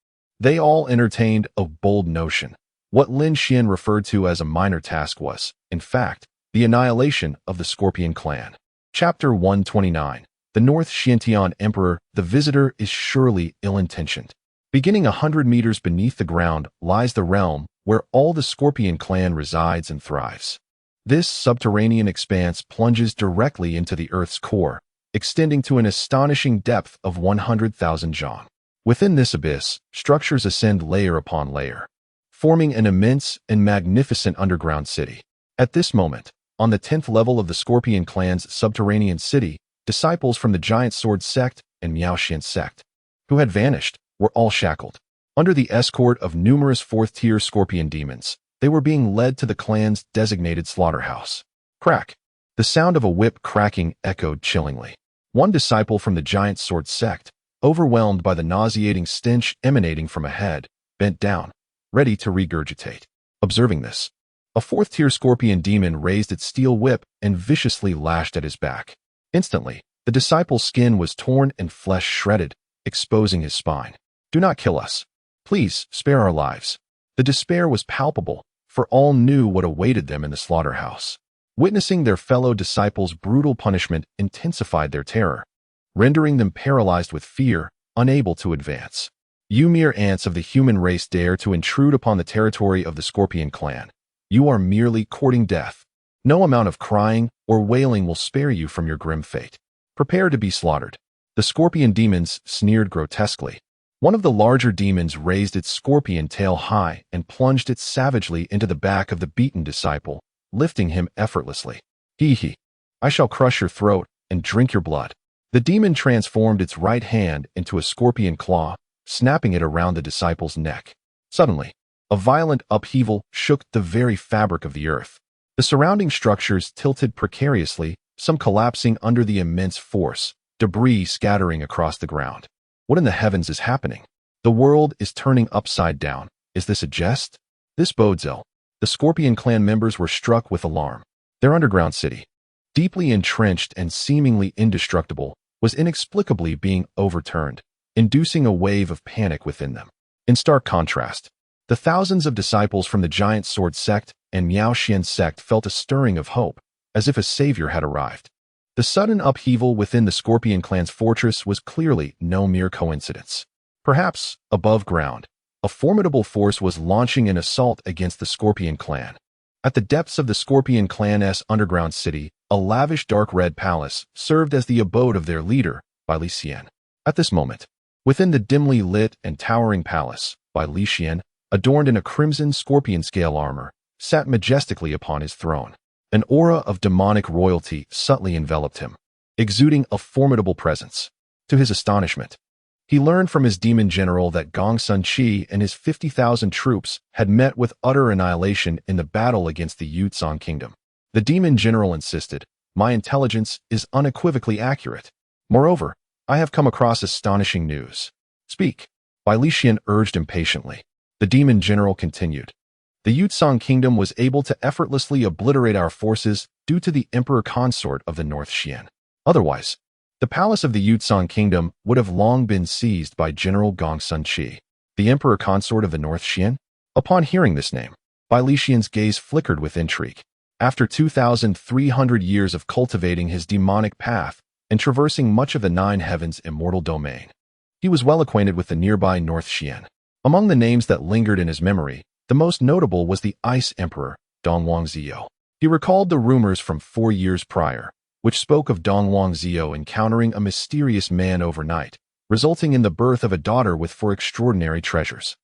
they all entertained a bold notion. What Lin Xian referred to as a minor task was, in fact, the annihilation of the Scorpion clan. Chapter 129. The North Xiantian Emperor. The visitor is surely ill-intentioned. Beginning 100 meters beneath the ground lies the realm where all the Scorpion clan resides and thrives. This subterranean expanse plunges directly into the Earth's core, extending to an astonishing depth of 100,000 zhang. Within this abyss, structures ascend layer upon layer, forming an immense and magnificent underground city. At this moment, on the 10th level of the Scorpion clan's subterranean city, disciples from the Giant Sword sect and Miaoxian sect, who had vanished, were all shackled. Under the escort of numerous 4th-tier Scorpion demons, they were being led to the clan's designated slaughterhouse. Crack! The sound of a whip cracking echoed chillingly. One disciple from the Giant Sword sect, overwhelmed by the nauseating stench emanating from a head, bent down, ready to regurgitate. Observing this, a 4th-tier Scorpion demon raised its steel whip and viciously lashed at his back. Instantly, the disciple's skin was torn and flesh shredded, exposing his spine. "Do not kill us. Please, spare our lives." The despair was palpable, for all knew what awaited them in the slaughterhouse. Witnessing their fellow disciples' brutal punishment intensified their terror, rendering them paralyzed with fear, unable to advance. "You mere ants of the human race dare to intrude upon the territory of the Scorpion clan. You are merely courting death. No amount of crying or wailing will spare you from your grim fate. Prepare to be slaughtered." The Scorpion demons sneered grotesquely. One of the larger demons raised its scorpion tail high and plunged it savagely into the back of the beaten disciple, lifting him effortlessly. "Hee, I shall crush your throat and drink your blood." The demon transformed its right hand into a scorpion claw, snapping it around the disciple's neck. Suddenly, A violent upheaval shook the very fabric of the earth. The surrounding structures tilted precariously, some collapsing under the immense force, debris scattering across the ground. What in the heavens is happening? The world is turning upside down. Is this a jest? This bodes ill. The Scorpion clan members were struck with alarm. Their underground city, deeply entrenched and seemingly indestructible, was inexplicably being overturned, inducing a wave of panic within them. In stark contrast, the thousands of disciples from the Giant Sword sect and Miao Xian sect felt a stirring of hope, as if a savior had arrived. The sudden upheaval within the Scorpion clan's fortress was clearly no mere coincidence. Perhaps, above ground, a formidable force was launching an assault against the Scorpion clan. At the depths of the Scorpion clan's underground city, a lavish dark red palace served as the abode of their leader, Bai Li Xian. At this moment, within the dimly lit and towering palace, Bai Li Xian, adorned in a crimson scorpion scale armor, sat majestically upon his throne. An aura of demonic royalty subtly enveloped him, exuding a formidable presence. To his astonishment, he learned from his demon general that Gong Sun Qi and his 50,000 troops had met with utter annihilation in the battle against the Yuuzhan kingdom. The demon general insisted, "My intelligence is unequivocally accurate. Moreover, I have come across astonishing news." "Speak," Bai Li Xian urged impatiently. The demon general continued. "The Yuuzhan kingdom was able to effortlessly obliterate our forces due to the emperor consort of the North Xian. Otherwise, the palace of the Yuuzhan kingdom would have long been seized by General Gong Sun Qi." The emperor consort of the North Xian? Upon hearing this name, Bai Li Xian's gaze flickered with intrigue. After 2,300 years of cultivating his demonic path and traversing much of the Nine Heavens' immortal domain, he was well acquainted with the nearby North Xian. Among the names that lingered in his memory, the most notable was the Ice Emperor, Dongwang Ziyou. He recalled the rumors from 4 years prior, which spoke of Dongwang Ziyou encountering a mysterious man overnight, resulting in the birth of a daughter with 4 extraordinary treasures.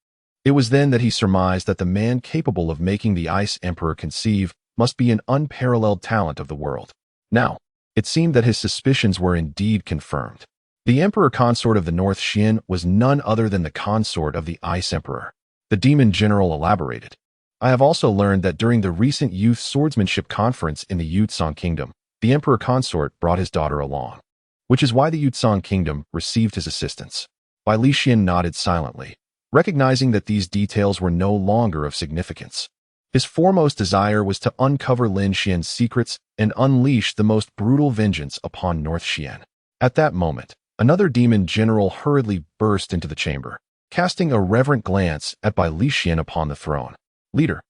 It was then that he surmised that the man capable of making the Ice Emperor conceive must be an unparalleled talent of the world. Now, it seemed that his suspicions were indeed confirmed. The Emperor consort of the North Xian was none other than the consort of the Ice Emperor. The demon general elaborated. "I have also learned that during the recent youth swordsmanship conference in the Yuuzhan kingdom, the Emperor consort brought his daughter along, which is why the Yuuzhan kingdom received his assistance." Bai Li Xian nodded silently, recognizing that these details were no longer of significance. His foremost desire was to uncover Lin Xian's secrets and unleash the most brutal vengeance upon North Xian. At that moment, another demon general hurriedly burst into the chamber, casting a reverent glance at Bai Li Xian upon the throne. "Leader,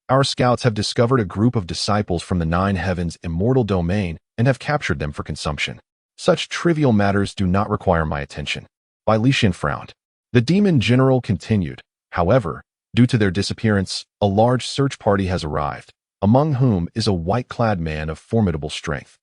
our scouts have discovered a group of disciples from the Nine Heavens' immortal domain and have captured them for consumption. Such trivial matters do not require my attention." Bai Li Xian frowned. The demon general continued, "However, due to their disappearance, a large search party has arrived, among whom is a white-clad man of formidable strength.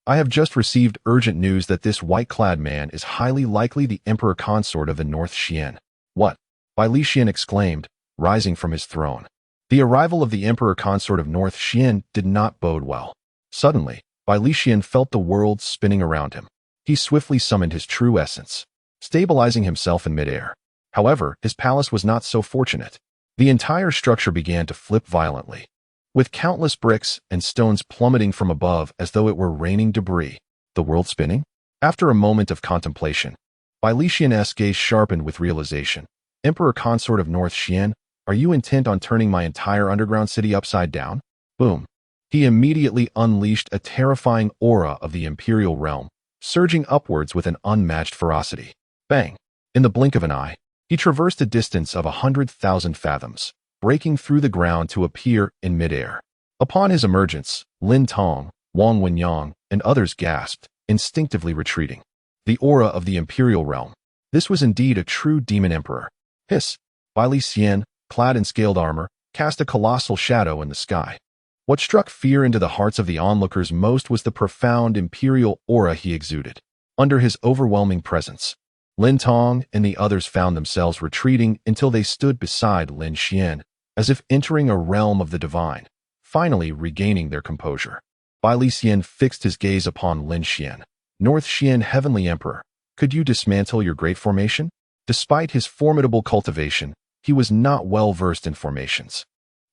I have just received urgent news that this white-clad man is highly likely the emperor consort of the North Xian." "What?" Bai Li Xian exclaimed, rising from his throne. The arrival of the emperor consort of North Xian did not bode well. Suddenly, Bai Li Xian felt the world spinning around him. He swiftly summoned his true essence, stabilizing himself in midair. However, his palace was not so fortunate. The entire structure began to flip violently, with countless bricks and stones plummeting from above as though it were raining debris. The world spinning? After a moment of contemplation, Bai Li Xian's gaze sharpened with realization. "Emperor consort of North Xian, are you intent on turning my entire underground city upside down?" Boom. He immediately unleashed a terrifying aura of the imperial realm, surging upwards with an unmatched ferocity. Bang! In the blink of an eye, he traversed a distance of 100,000 fathoms, breaking through the ground to appear in midair. Upon his emergence, Lin Tong, Wang Wenyang, and others gasped, instinctively retreating. The aura of the imperial realm. This was indeed a true demon emperor. Hiss! Bai Li Xian, clad in scaled armor, cast a colossal shadow in the sky. What struck fear into the hearts of the onlookers most was the profound imperial aura he exuded. Under his overwhelming presence, Lin Tong and the others found themselves retreating until they stood beside Lin Xian, as if entering a realm of the divine, finally regaining their composure. Bai Li Xian fixed his gaze upon Lin Xian. "North Xian Heavenly Emperor, could you dismantle your great formation?" Despite his formidable cultivation, he was not well versed in formations.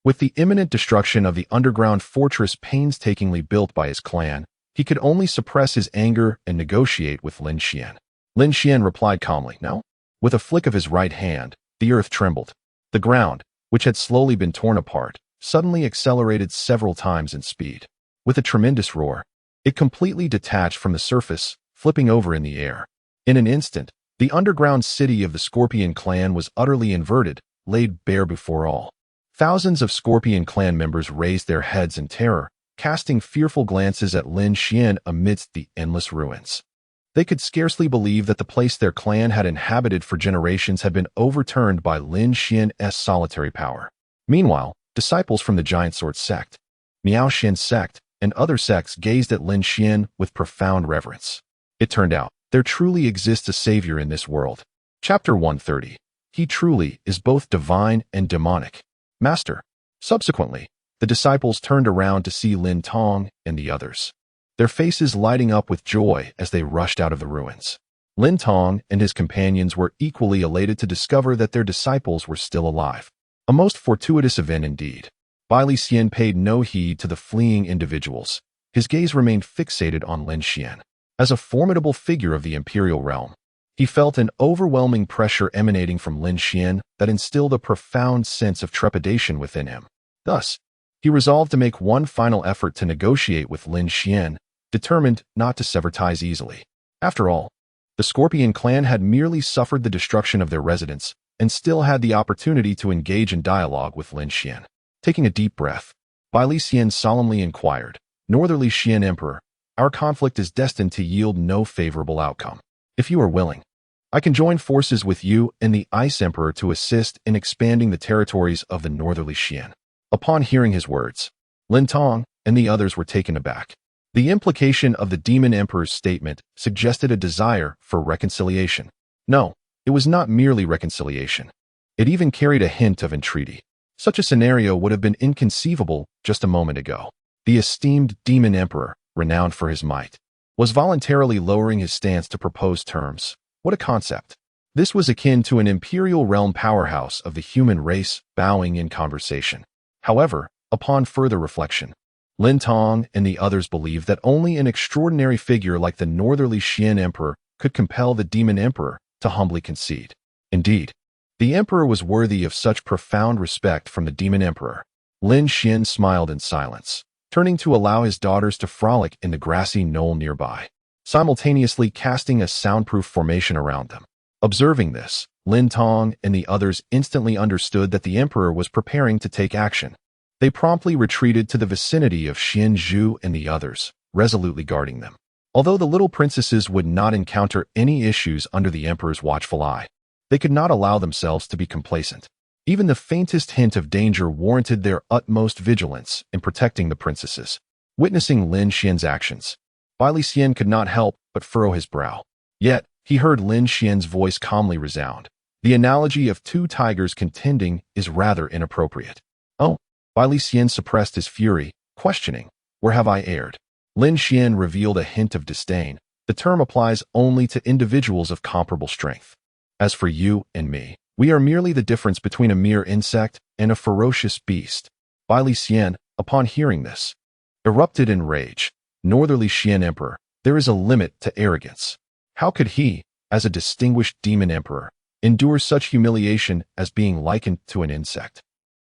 With the imminent destruction of the underground fortress painstakingly built by his clan, he could only suppress his anger and negotiate with Lin Xian. Lin Xian replied calmly, "No." With a flick of his right hand, the earth trembled. The ground, which had slowly been torn apart, suddenly accelerated several times in speed. With a tremendous roar, it completely detached from the surface, flipping over in the air. In an instant, the underground city of the Scorpion clan was utterly inverted, laid bare before all. Thousands of Scorpion clan members raised their heads in terror, casting fearful glances at Lin Xian amidst the endless ruins. They could scarcely believe that the place their clan had inhabited for generations had been overturned by Lin Xian's solitary power. Meanwhile, disciples from the Giant Sword sect, Miao Xian sect, and other sects gazed at Lin Xian with profound reverence. It turned out, there truly exists a savior in this world. Chapter 130. He truly is both divine and demonic. Master. Subsequently, the disciples turned around to see Lin Tong and the others, their faces lighting up with joy as they rushed out of the ruins. Lin Tong and his companions were equally elated to discover that their disciples were still alive. A most fortuitous event indeed. Bai Li Xian paid no heed to the fleeing individuals. His gaze remained fixated on Lin Xian. As a formidable figure of the imperial realm, he felt an overwhelming pressure emanating from Lin Xian that instilled a profound sense of trepidation within him. Thus, he resolved to make one final effort to negotiate with Lin Xian, determined not to sever ties easily. After all, the Scorpion clan had merely suffered the destruction of their residence and still had the opportunity to engage in dialogue with Lin Xian. Taking a deep breath, Bai Li Xian solemnly inquired, "Northerly Xian Emperor, our conflict is destined to yield no favorable outcome. If you are willing, I can join forces with you and the Ice Emperor to assist in expanding the territories of the Northerly Xian." Upon hearing his words, Lin Tong and the others were taken aback. The implication of the Demon Emperor's statement suggested a desire for reconciliation. No, it was not merely reconciliation. It even carried a hint of entreaty. Such a scenario would have been inconceivable just a moment ago. The esteemed Demon Emperor, renowned for his might, was voluntarily lowering his stance to propose terms. What a concept! This was akin to an imperial realm powerhouse of the human race bowing in conversation. However, upon further reflection, Lin Tong and the others believed that only an extraordinary figure like the Northerly Xian Emperor could compel the Demon Emperor to humbly concede. Indeed, the Emperor was worthy of such profound respect from the Demon Emperor. Lin Xian smiled in silence, turning to allow his daughters to frolic in the grassy knoll nearby, simultaneously casting a soundproof formation around them. Observing this, Lin Tong and the others instantly understood that the Emperor was preparing to take action. They promptly retreated to the vicinity of Xian Zhu and the others, resolutely guarding them. Although the little princesses would not encounter any issues under the Emperor's watchful eye, they could not allow themselves to be complacent. Even the faintest hint of danger warranted their utmost vigilance in protecting the princesses. Witnessing Lin Xian's actions, Bai Li Xian could not help but furrow his brow. Yet, he heard Lin Xian's voice calmly resound. The analogy of two tigers contending is rather inappropriate. Oh, Bai Li Xian suppressed his fury, questioning, "Where have I erred?" Lin Xian revealed a hint of disdain. "The term applies only to individuals of comparable strength. As for you and me, we are merely the difference between a mere insect and a ferocious beast." Bai Li Xian, upon hearing this, erupted in rage. "Northerly Xian Emperor, there is a limit to arrogance. How could he, as a distinguished demon emperor, endure such humiliation as being likened to an insect?"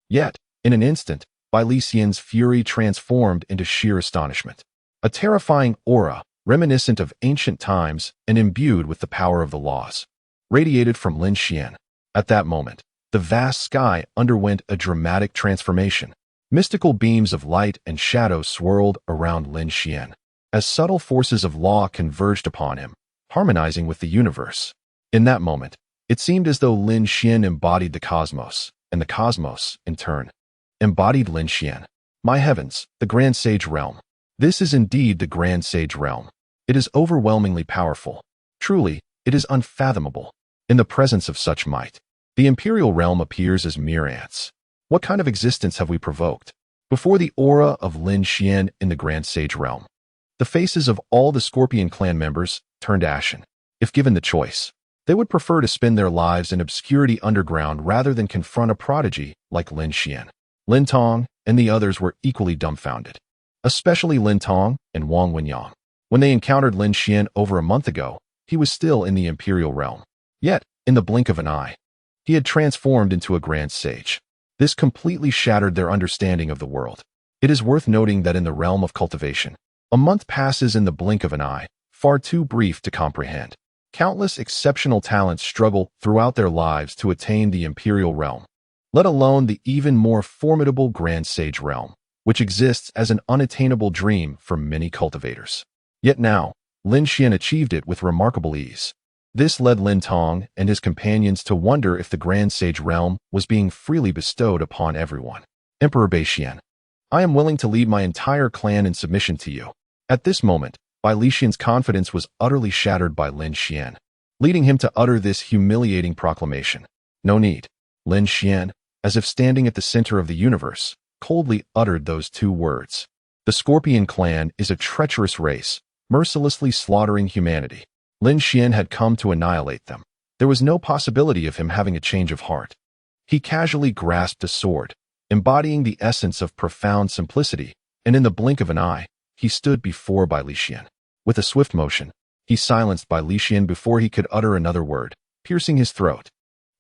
Yet, in an instant, Bai Li Xian's fury transformed into sheer astonishment. A terrifying aura, reminiscent of ancient times and imbued with the power of the laws, radiated from Lin Xian. At that moment, the vast sky underwent a dramatic transformation. Mystical beams of light and shadow swirled around Lin Xian, as subtle forces of law converged upon him, harmonizing with the universe. In that moment, it seemed as though Lin Xian embodied the cosmos, and the cosmos, in turn, embodied Lin Xian. My heavens, the Grand Sage Realm. This is indeed the Grand Sage Realm. It is overwhelmingly powerful. Truly, it is unfathomable. In the presence of such might, the Imperial Realm appears as mere ants. What kind of existence have we provoked? Before the aura of Lin Xian in the Grand Sage Realm, the faces of all the Scorpion clan members turned ashen. If given the choice, They would prefer to spend their lives in obscurity underground rather than confront a prodigy like Lin Xian. Lin Tong and the others were equally dumbfounded, especially Lin Tong and Wang Wenyang. When they encountered Lin Xian over a month ago, he was still in the imperial realm. Yet, in the blink of an eye, he had transformed into a grand sage. This completely shattered their understanding of the world. It is worth noting that in the realm of cultivation, a month passes in the blink of an eye, far too brief to comprehend. Countless exceptional talents struggle throughout their lives to attain the imperial realm, let alone the even more formidable grand sage realm, which exists as an unattainable dream for many cultivators. Yet now, Lin Xian achieved it with remarkable ease. This led Lin Tong and his companions to wonder if the grand sage realm was being freely bestowed upon everyone. Emperor Bei Xian, I am willing to lead my entire clan in submission to you. At this moment, Bai Lixian's confidence was utterly shattered by Lin Xian, leading him to utter this humiliating proclamation. No need. Lin Xian, as if standing at the center of the universe, coldly uttered those two words. The Scorpion clan is a treacherous race, mercilessly slaughtering humanity. Lin Xian had come to annihilate them. There was no possibility of him having a change of heart. He casually grasped a sword, embodying the essence of profound simplicity, and in the blink of an eye, he stood before Bai Lixian. With a swift motion, he silenced Bai Lixian before he could utter another word, piercing his throat.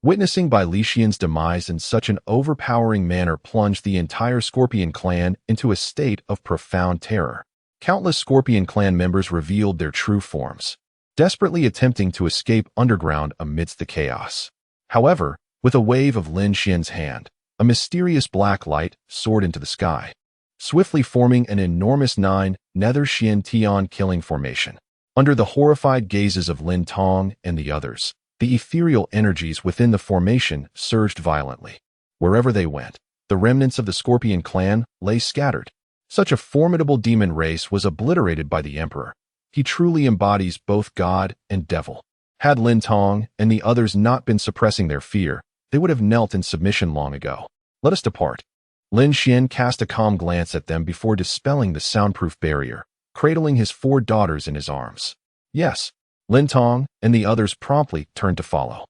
Witnessing Bai Lixian's demise in such an overpowering manner plunged the entire Scorpion clan into a state of profound terror. Countless Scorpion clan members revealed their true forms, desperately attempting to escape underground amidst the chaos. However, with a wave of Lin Xian's hand, a mysterious black light soared into the sky, swiftly forming an enormous nether Xian Tian killing formation. Under the horrified gazes of Lin Tong and the others, the ethereal energies within the formation surged violently. Wherever they went, the remnants of the Scorpion clan lay scattered. Such a formidable demon race was obliterated by the Emperor. He truly embodies both God and devil. Had Lin Tong and the others not been suppressing their fear, they would have knelt in submission long ago. Let us depart. Lin Xian cast a calm glance at them before dispelling the soundproof barrier, cradling his 4 daughters in his arms. Yes, Lin Tong and the others promptly turned to follow.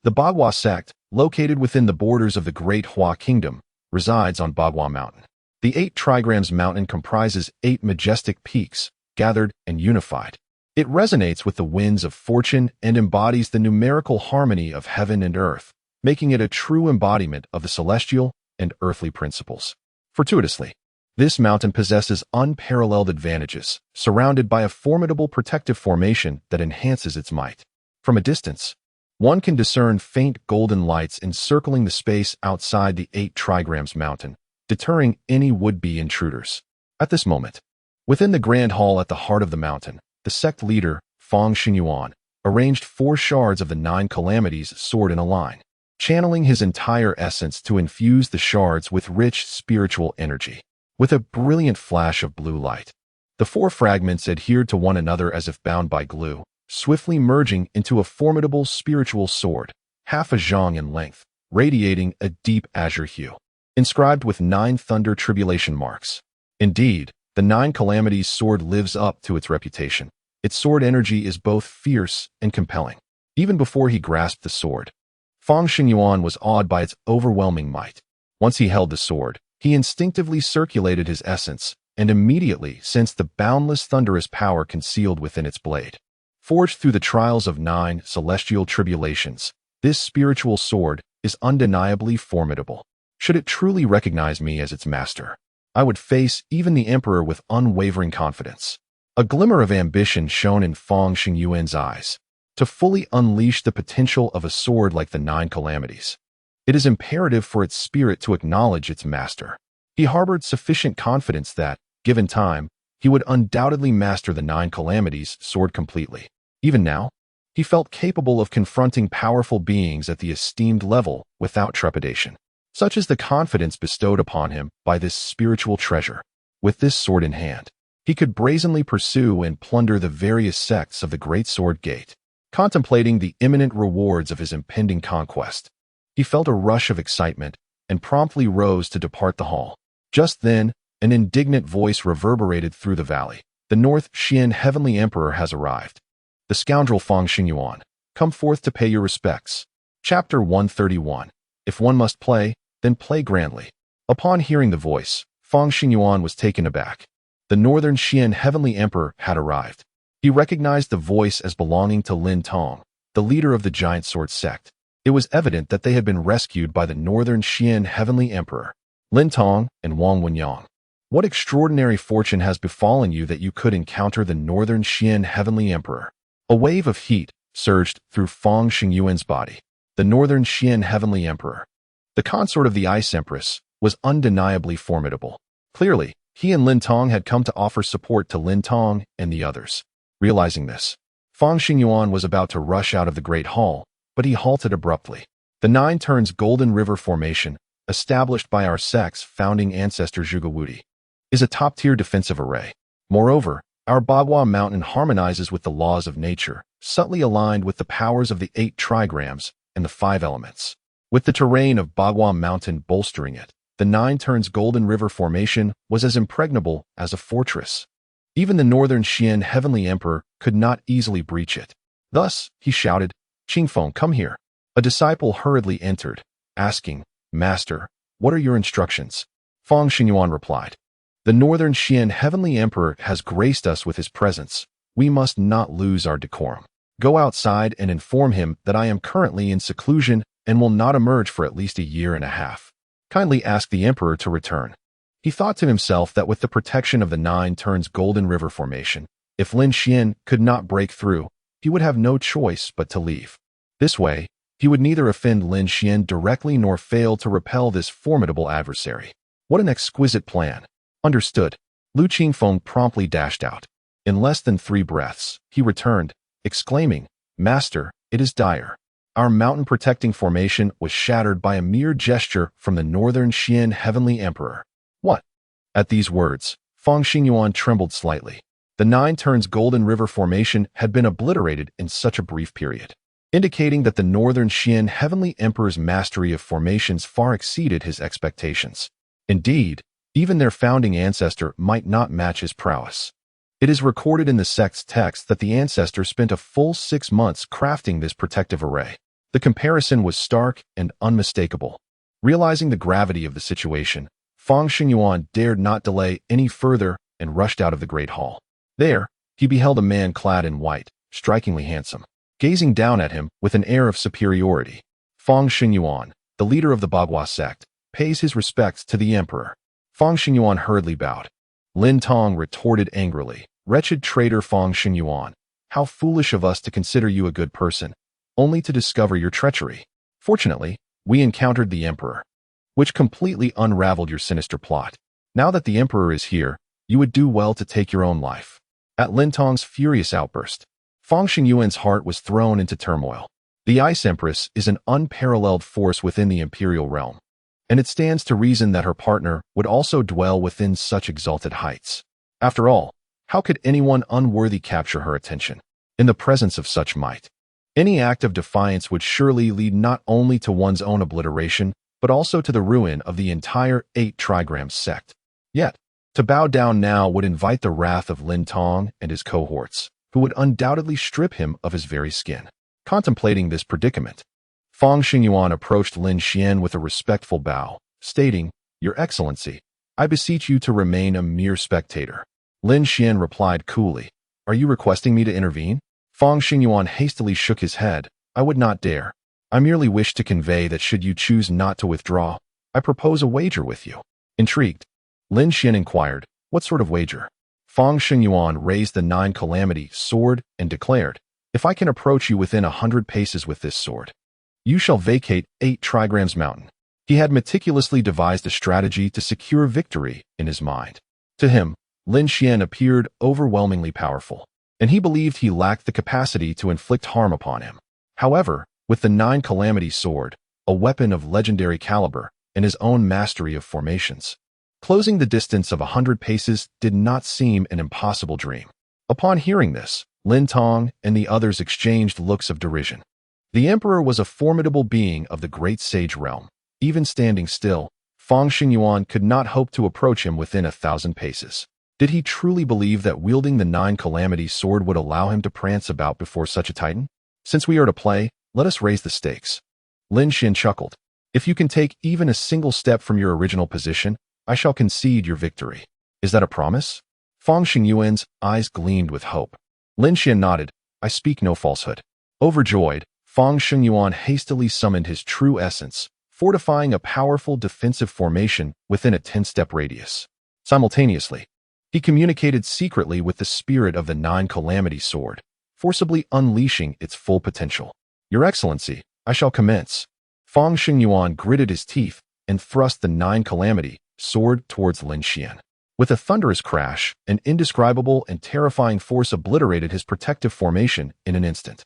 The Bagua sect, located within the borders of the Great Hua Kingdom, resides on Bagua Mountain. The 8 trigrams mountain comprises 8 majestic peaks, gathered and unified. It resonates with the winds of fortune and embodies the numerical harmony of heaven and earth, making it a true embodiment of the celestial and earthly principles. Fortuitously, this mountain possesses unparalleled advantages, surrounded by a formidable protective formation that enhances its might. From a distance, one can discern faint golden lights encircling the space outside the 8 trigrams mountain, deterring any would-be intruders. At this moment, within the grand hall at the heart of the mountain, the sect leader, Fang Xingyuan, arranged 4 shards of the 9 calamities sword in a line, channeling his entire essence to infuse the shards with rich spiritual energy. With a brilliant flash of blue light, the 4 fragments adhered to one another as if bound by glue, swiftly merging into a formidable spiritual sword, half a zhang in length, radiating a deep azure hue, inscribed with 9 thunder tribulation marks. Indeed, the 9 calamities sword lives up to its reputation. Its sword energy is both fierce and compelling. Even before he grasped the sword, Fang Xingyuan was awed by its overwhelming might. Once he held the sword, he instinctively circulated his essence and immediately sensed the boundless thunderous power concealed within its blade. Forged through the trials of 9 celestial tribulations, this spiritual sword is undeniably formidable. Should it truly recognize me as its master, I would face even the Emperor with unwavering confidence. A glimmer of ambition shone in Fang Xingyuan's eyes. To fully unleash the potential of a sword like the 9 calamities, it is imperative for its spirit to acknowledge its master. He harbored sufficient confidence that, given time, he would undoubtedly master the 9 calamities sword completely. Even now, he felt capable of confronting powerful beings at the esteemed level without trepidation. Such is the confidence bestowed upon him by this spiritual treasure. With this sword in hand, he could brazenly pursue and plunder the various sects of the Great Sword Gate. Contemplating the imminent rewards of his impending conquest, he felt a rush of excitement and promptly rose to depart the hall. Just then, an indignant voice reverberated through the valley. The North Xian Heavenly Emperor has arrived. The scoundrel Fang Xingyuan, come forth to pay your respects. Chapter 131. If one must play, then play grandly. Upon hearing the voice, Feng Xingyuan was taken aback. The Northern Xian Heavenly Emperor had arrived. He recognized the voice as belonging to Lin Tong, the leader of the Giant Sword sect. It was evident that they had been rescued by the Northern Xian Heavenly Emperor, Lin Tong and Wang Wenyang. What extraordinary fortune has befallen you that you could encounter the Northern Xian Heavenly Emperor? A wave of heat surged through Feng Xingyuan's body. The Northern Xian Heavenly Emperor, the consort of the Ice Empress, was undeniably formidable. Clearly, he and Lin Tong had come to offer support to Lin Tong and the others. Realizing this, Feng Xingyuan was about to rush out of the Great Hall, but he halted abruptly. The Nine Turns Golden River Formation, established by our sect's founding ancestor Zhuge Wudi, is a top-tier defensive array. Moreover, our Bagua Mountain harmonizes with the laws of nature, subtly aligned with the powers of the 8 trigrams and the 5 elements. With the terrain of Bagua Mountain bolstering it, the Nine Turns Golden River Formation was as impregnable as a fortress. Even the Northern Xian Heavenly Emperor could not easily breach it. Thus, he shouted, "Qingfeng, come here." A disciple hurriedly entered, asking, "Master, what are your instructions?" Feng Xingyuan replied, "The Northern Xian Heavenly Emperor has graced us with his presence. We must not lose our decorum. Go outside and inform him that I am currently in seclusion and will not emerge for at least a year and a half. Kindly ask the Emperor to return." He thought to himself that with the protection of the Nine Turns Golden River Formation, if Lin Xian could not break through, he would have no choice but to leave. This way, he would neither offend Lin Xian directly nor fail to repel this formidable adversary. What an exquisite plan. Understood. Lu Qingfeng promptly dashed out. In less than 3 breaths, he returned, exclaiming, "Master, it is dire." Our mountain-protecting formation was shattered by a mere gesture from the Northern Xian Heavenly Emperor. What? At these words, Feng Xingyuan trembled slightly. The Nine Turns Golden River Formation had been obliterated in such a brief period, indicating that the Northern Xian Heavenly Emperor's mastery of formations far exceeded his expectations. Indeed, even their founding ancestor might not match his prowess. It is recorded in the sect's text that the ancestor spent a full 6 months crafting this protective array. The comparison was stark and unmistakable. Realizing the gravity of the situation, Feng Xingyuan dared not delay any further and rushed out of the Great Hall. There, he beheld a man clad in white, strikingly handsome, gazing down at him with an air of superiority. Feng Xingyuan, the leader of the Bagua sect, pays his respects to the Emperor. Feng Xingyuan hurriedly bowed. Lin Tong retorted angrily, "Wretched traitor Feng Xingyuan, how foolish of us to consider you a good person, only to discover your treachery. Fortunately, we encountered the Emperor, which completely unraveled your sinister plot. Now that the Emperor is here, you would do well to take your own life." At Lin Tong's furious outburst, Feng Xingyuan's heart was thrown into turmoil. The Ice Empress is an unparalleled force within the imperial realm, and it stands to reason that her partner would also dwell within such exalted heights. After all, how could anyone unworthy capture her attention? In the presence of such might, any act of defiance would surely lead not only to one's own obliteration, but also to the ruin of the entire 8 trigrams sect. Yet, to bow down now would invite the wrath of Lin Tong and his cohorts, who would undoubtedly strip him of his very skin. Contemplating this predicament, Feng Xingyuan approached Lin Xian with a respectful bow, stating, "Your Excellency, I beseech you to remain a mere spectator." Lin Xian replied coolly, "Are you requesting me to intervene?" Feng Xingyuan hastily shook his head, "I would not dare. I merely wish to convey that should you choose not to withdraw, I propose a wager with you." Intrigued, Lin Xian inquired, "What sort of wager?" Feng Xingyuan raised the 9 calamity sword and declared, "If I can approach you within 100 paces with this sword, you shall vacate 8 trigrams mountain." He had meticulously devised a strategy to secure victory in his mind. To him, Lin Xian appeared overwhelmingly powerful, and he believed he lacked the capacity to inflict harm upon him. However, with the 9 calamity sword, a weapon of legendary caliber, and his own mastery of formations, closing the distance of 100 paces did not seem an impossible dream. Upon hearing this, Lin Tong and the others exchanged looks of derision. The Emperor was a formidable being of the great sage realm. Even standing still, Feng Xingyuan could not hope to approach him within 1,000 paces. Did he truly believe that wielding the 9 calamity sword would allow him to prance about before such a titan? Since we are to play, let us raise the stakes. Lin Xian chuckled. If you can take even a single step from your original position, I shall concede your victory. Is that a promise? Fang Xingyuan's eyes gleamed with hope. Lin Xian nodded. I speak no falsehood. Overjoyed, Fang Xingyuan hastily summoned his true essence, fortifying a powerful defensive formation within a 10-step radius. Simultaneously, he communicated secretly with the spirit of the Nine Calamity Sword, forcibly unleashing its full potential. Your Excellency, I shall commence. Fang Xingyuan gritted his teeth and thrust the Nine Calamity Sword towards Lin Xian. With a thunderous crash, an indescribable and terrifying force obliterated his protective formation in an instant.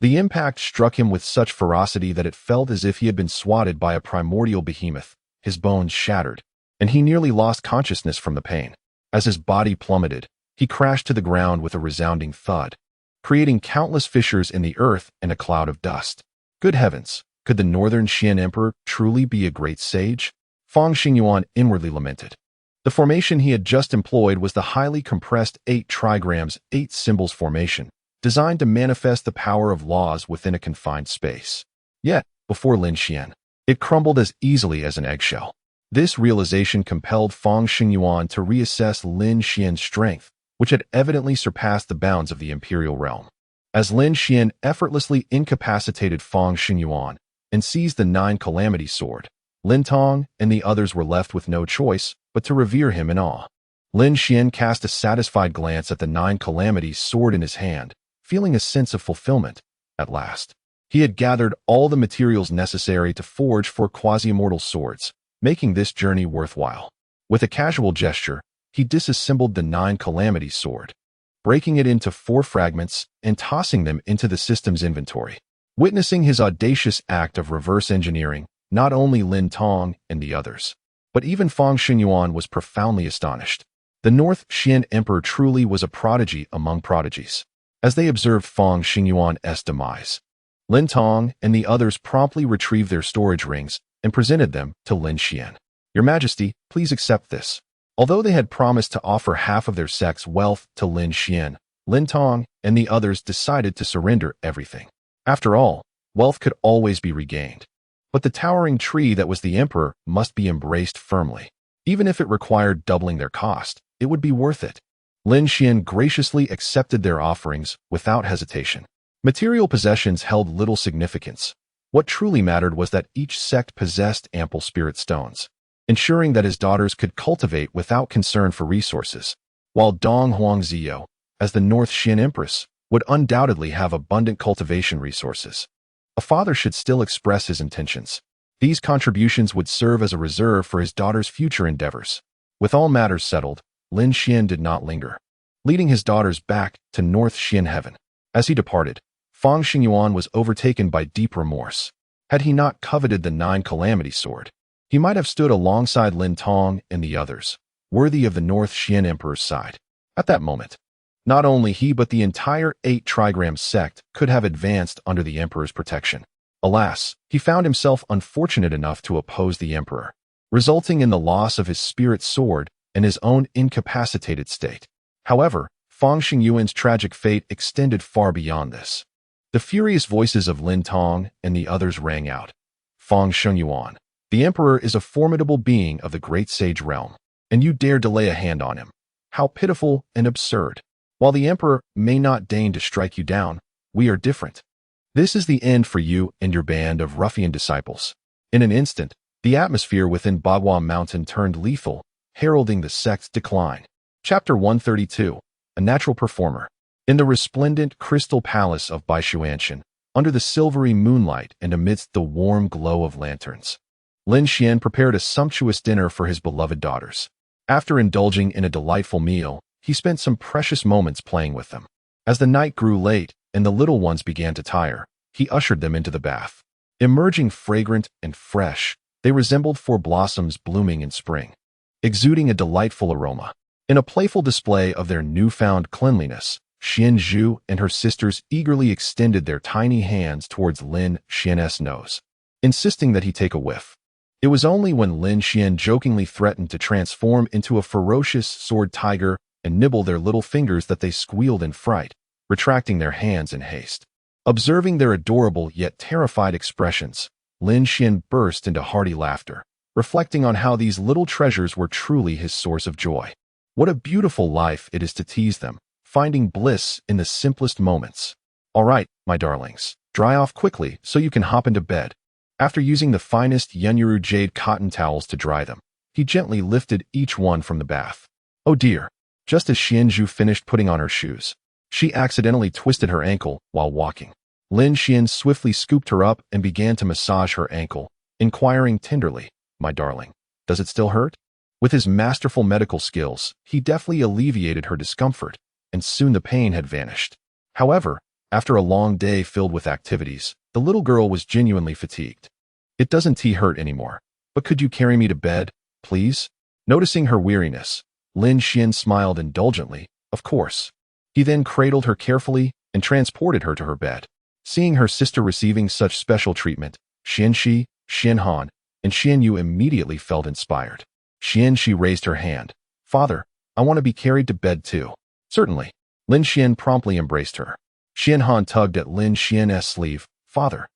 The impact struck him with such ferocity that it felt as if he had been swatted by a primordial behemoth. His bones shattered, and he nearly lost consciousness from the pain. As his body plummeted, he crashed to the ground with a resounding thud, creating countless fissures in the earth and a cloud of dust. Good heavens, could the Northern Xian Emperor truly be a great sage? Fang Xingyuan inwardly lamented. The formation he had just employed was the highly compressed 8 trigrams, 8 symbols formation, designed to manifest the power of laws within a confined space. Yet, before Lin Xian, it crumbled as easily as an eggshell. This realization compelled Fang Xingyuan to reassess Lin Xian's strength, which had evidently surpassed the bounds of the imperial realm. As Lin Xian effortlessly incapacitated Fang Xingyuan and seized the Nine Calamity Sword, Lin Tong and the others were left with no choice but to revere him in awe. Lin Xian cast a satisfied glance at the Nine Calamity Sword in his hand, feeling a sense of fulfillment. At last, he had gathered all the materials necessary to forge 4 quasi-immortal swords, making this journey worthwhile. With a casual gesture, he disassembled the Nine Calamity Sword, breaking it into 4 fragments and tossing them into the system's inventory. Witnessing his audacious act of reverse engineering, not only Lin Tong and the others, but even Fang Xingyuan was profoundly astonished. The North Xian Emperor truly was a prodigy among prodigies. As they observed Fang Xingyuan's demise, Lin Tong and the others promptly retrieved their storage rings and presented them to Lin Xian. Your Majesty, please accept this. Although they had promised to offer half of their sect's wealth to Lin Xian, Lin Tong and the others decided to surrender everything. After all, wealth could always be regained. But the towering tree that was the emperor must be embraced firmly. Even if it required doubling their cost, it would be worth it. Lin Xian graciously accepted their offerings without hesitation. Material possessions held little significance. What truly mattered was that each sect possessed ample spirit stones, ensuring that his daughters could cultivate without concern for resources, while Dong Huangzhou, as the North Xian Empress, would undoubtedly have abundant cultivation resources. A father should still express his intentions. These contributions would serve as a reserve for his daughter's future endeavors. With all matters settled, Lin Xian did not linger, leading his daughters back to North Xian Heaven. As he departed, Fang Xingyuan was overtaken by deep remorse. Had he not coveted the Nine Calamity Sword, he might have stood alongside Lin Tong and the others, worthy of the North Xian Emperor's side. At that moment, not only he but the entire 8 trigram sect could have advanced under the Emperor's protection. Alas, he found himself unfortunate enough to oppose the Emperor, resulting in the loss of his spirit sword and his own incapacitated state. However, Fang Xingyuan's tragic fate extended far beyond this. The furious voices of Lin Tong and the others rang out. Fang Xingyuan, the Emperor is a formidable being of the great sage realm, and you dare to lay a hand on him. How pitiful and absurd. While the Emperor may not deign to strike you down, we are different. This is the end for you and your band of ruffian disciples. In an instant, the atmosphere within Bagua Mountain turned lethal, heralding the sect's decline. Chapter 132, A Natural Performer. In the resplendent crystal palace of Baishuanshan, under the silvery moonlight and amidst the warm glow of lanterns, Lin Xian prepared a sumptuous dinner for his beloved daughters. After indulging in a delightful meal, he spent some precious moments playing with them. As the night grew late and the little ones began to tire, he ushered them into the bath. Emerging fragrant and fresh, they resembled 4 blossoms blooming in spring, exuding a delightful aroma. In a playful display of their newfound cleanliness, Xian Zhu and her sisters eagerly extended their tiny hands towards Lin Xian's nose, insisting that he take a whiff. It was only when Lin Xian jokingly threatened to transform into a ferocious sword tiger and nibble their little fingers that they squealed in fright, retracting their hands in haste. Observing their adorable yet terrified expressions, Lin Xian burst into hearty laughter, reflecting on how these little treasures were truly his source of joy. What a beautiful life it is to tease them, finding bliss in the simplest moments. All right, my darlings, dry off quickly so you can hop into bed. After using the finest Yenyuru jade cotton towels to dry them, he gently lifted each one from the bath. Oh dear! Just as Xianzhu finished putting on her shoes, she accidentally twisted her ankle while walking. Lin Xian swiftly scooped her up and began to massage her ankle, inquiring tenderly, "My darling, does it still hurt?" With his masterful medical skills, he deftly alleviated her discomfort, and soon the pain had vanished. However, after a long day filled with activities, the little girl was genuinely fatigued. "It doesn't hurt anymore, but could you carry me to bed, please?" Noticing her weariness, Lin Xian smiled indulgently. Of course. He then cradled her carefully and transported her to her bed. Seeing her sister receiving such special treatment, Xianxi, Xianhan, and Xianyu immediately felt inspired. Xianxi raised her hand. "Father, I want to be carried to bed too." "Certainly." Lin Xian promptly embraced her. Xianhan tugged at Lin Xian's sleeve. "Father,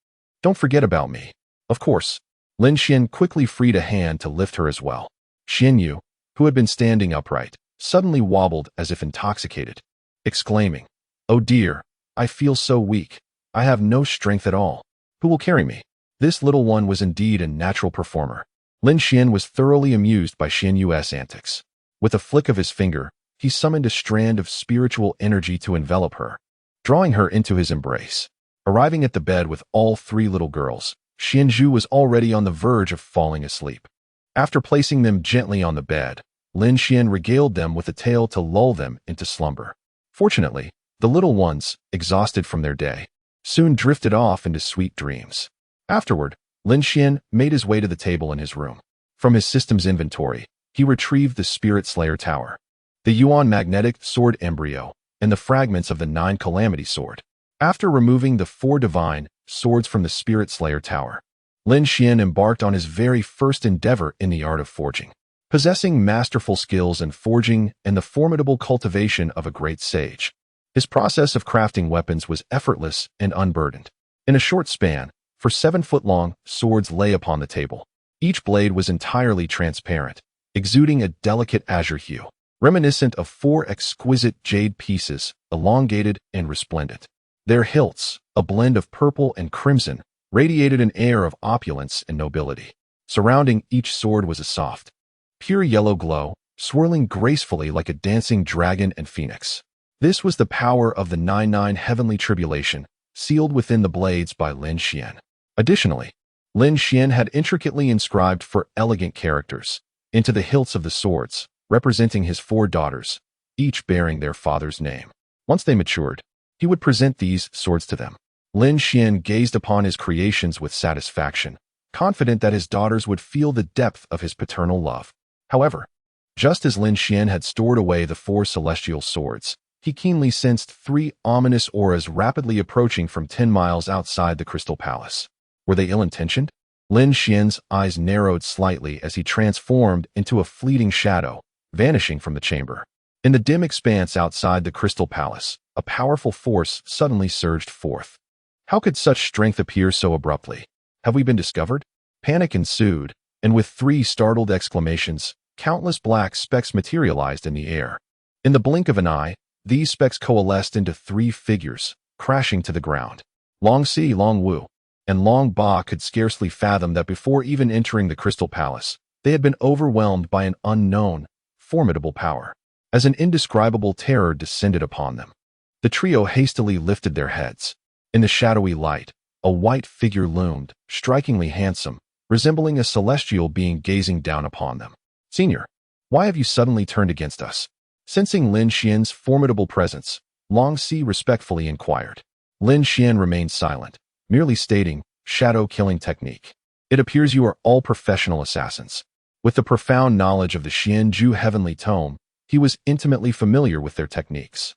don't forget about me." "Of course." Lin Xian quickly freed a hand to lift her as well. Xianyu, who had been standing upright, suddenly wobbled as if intoxicated, exclaiming, "Oh dear, I feel so weak. I have no strength at all. Who will carry me?" This little one was indeed a natural performer. Lin Xian was thoroughly amused by Xianyu's antics. With a flick of his finger, he summoned a strand of spiritual energy to envelop her, drawing her into his embrace. Arriving at the bed with all three little girls, Xianzhu was already on the verge of falling asleep. After placing them gently on the bed, Lin Xian regaled them with a tale to lull them into slumber. Fortunately, the little ones, exhausted from their day, soon drifted off into sweet dreams. Afterward, Lin Xian made his way to the table in his room. From his system's inventory, he retrieved the Spirit Slayer Tower, the Yuan Magnetic Sword Embryo, and the fragments of the 9 Calamity Sword. After removing the 4 divine swords from the Spirit Slayer Tower, Lin Xian embarked on his very first endeavor in the art of forging. Possessing masterful skills in forging and the formidable cultivation of a great sage, his process of crafting weapons was effortless and unburdened. In a short span, 7-foot-long swords lay upon the table. Each blade was entirely transparent, exuding a delicate azure hue, reminiscent of 4 exquisite jade pieces, elongated and resplendent. Their hilts, a blend of purple and crimson, radiated an air of opulence and nobility. Surrounding each sword was a soft, pure yellow glow, swirling gracefully like a dancing dragon and phoenix. This was the power of the 99 heavenly tribulation, sealed within the blades by Lin Xian. Additionally, Lin Xian had intricately inscribed 4 elegant characters into the hilts of the swords, representing his 4 daughters, each bearing their father's name. Once they matured, he would present these swords to them. Lin Xian gazed upon his creations with satisfaction, confident that his daughters would feel the depth of his paternal love. However, just as Lin Xian had stored away the 4 celestial swords, he keenly sensed 3 ominous auras rapidly approaching from 10 miles outside the Crystal Palace. Were they ill-intentioned? Lin Xian's eyes narrowed slightly as he transformed into a fleeting shadow, vanishing from the chamber. In the dim expanse outside the Crystal Palace, a powerful force suddenly surged forth. How could such strength appear so abruptly? Have we been discovered? Panic ensued, and with 3 startled exclamations, countless black specks materialized in the air. In the blink of an eye, these specks coalesced into 3 figures, crashing to the ground. Long Si, Long Wu, and Long Ba could scarcely fathom that before even entering the Crystal Palace, they had been overwhelmed by an unknown, formidable power. As an indescribable terror descended upon them, the trio hastily lifted their heads. In the shadowy light, a white figure loomed, strikingly handsome, resembling a celestial being gazing down upon them. "Senior, why have you suddenly turned against us?" Sensing Lin Xian's formidable presence, Long Si respectfully inquired. Lin Xian remained silent, merely stating, "Shadow killing technique. It appears you are all professional assassins." With the profound knowledge of the Xianzhu Heavenly Tome, he was intimately familiar with their techniques.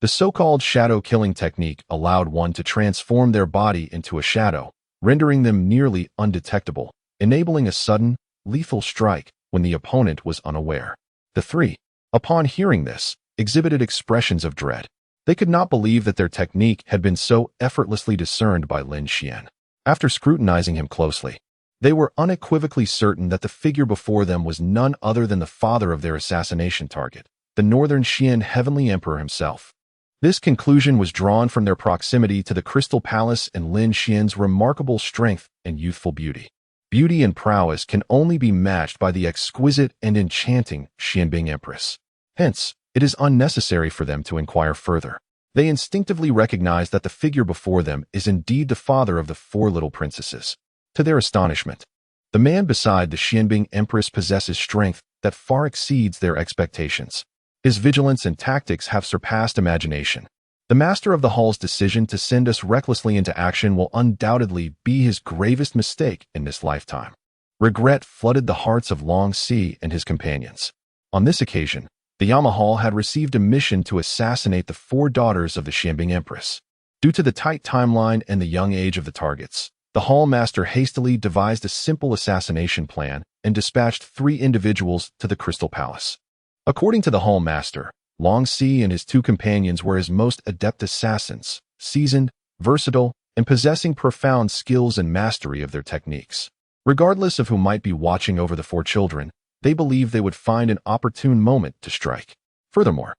The so-called shadow killing technique allowed one to transform their body into a shadow, rendering them nearly undetectable, enabling a sudden, lethal strike when the opponent was unaware. The 3, upon hearing this, exhibited expressions of dread. They could not believe that their technique had been so effortlessly discerned by Lin Xian. After scrutinizing him closely, they were unequivocally certain that the figure before them was none other than the father of their assassination target, the Northern Xian Heavenly Emperor himself. This conclusion was drawn from their proximity to the Crystal Palace and Lin Xian's remarkable strength and youthful beauty. Beauty and prowess can only be matched by the exquisite and enchanting Xianbing Empress. Hence, it is unnecessary for them to inquire further. They instinctively recognize that the figure before them is indeed the father of the four little princesses. To their astonishment, the man beside the Xianbing Empress possesses strength that far exceeds their expectations. His vigilance and tactics have surpassed imagination. The master of the hall's decision to send us recklessly into action will undoubtedly be his gravest mistake in this lifetime. Regret flooded the hearts of Long Si and his companions. On this occasion, the Yama Hall had received a mission to assassinate the four daughters of the Xianbing Empress. Due to the tight timeline and the young age of the targets, the hall master hastily devised a simple assassination plan and dispatched 3 individuals to the Crystal Palace. According to the hall master, Long Si and his 2 companions were his most adept assassins, seasoned, versatile, and possessing profound skills and mastery of their techniques. Regardless of who might be watching over the 4 children, they believed they would find an opportune moment to strike. Furthermore,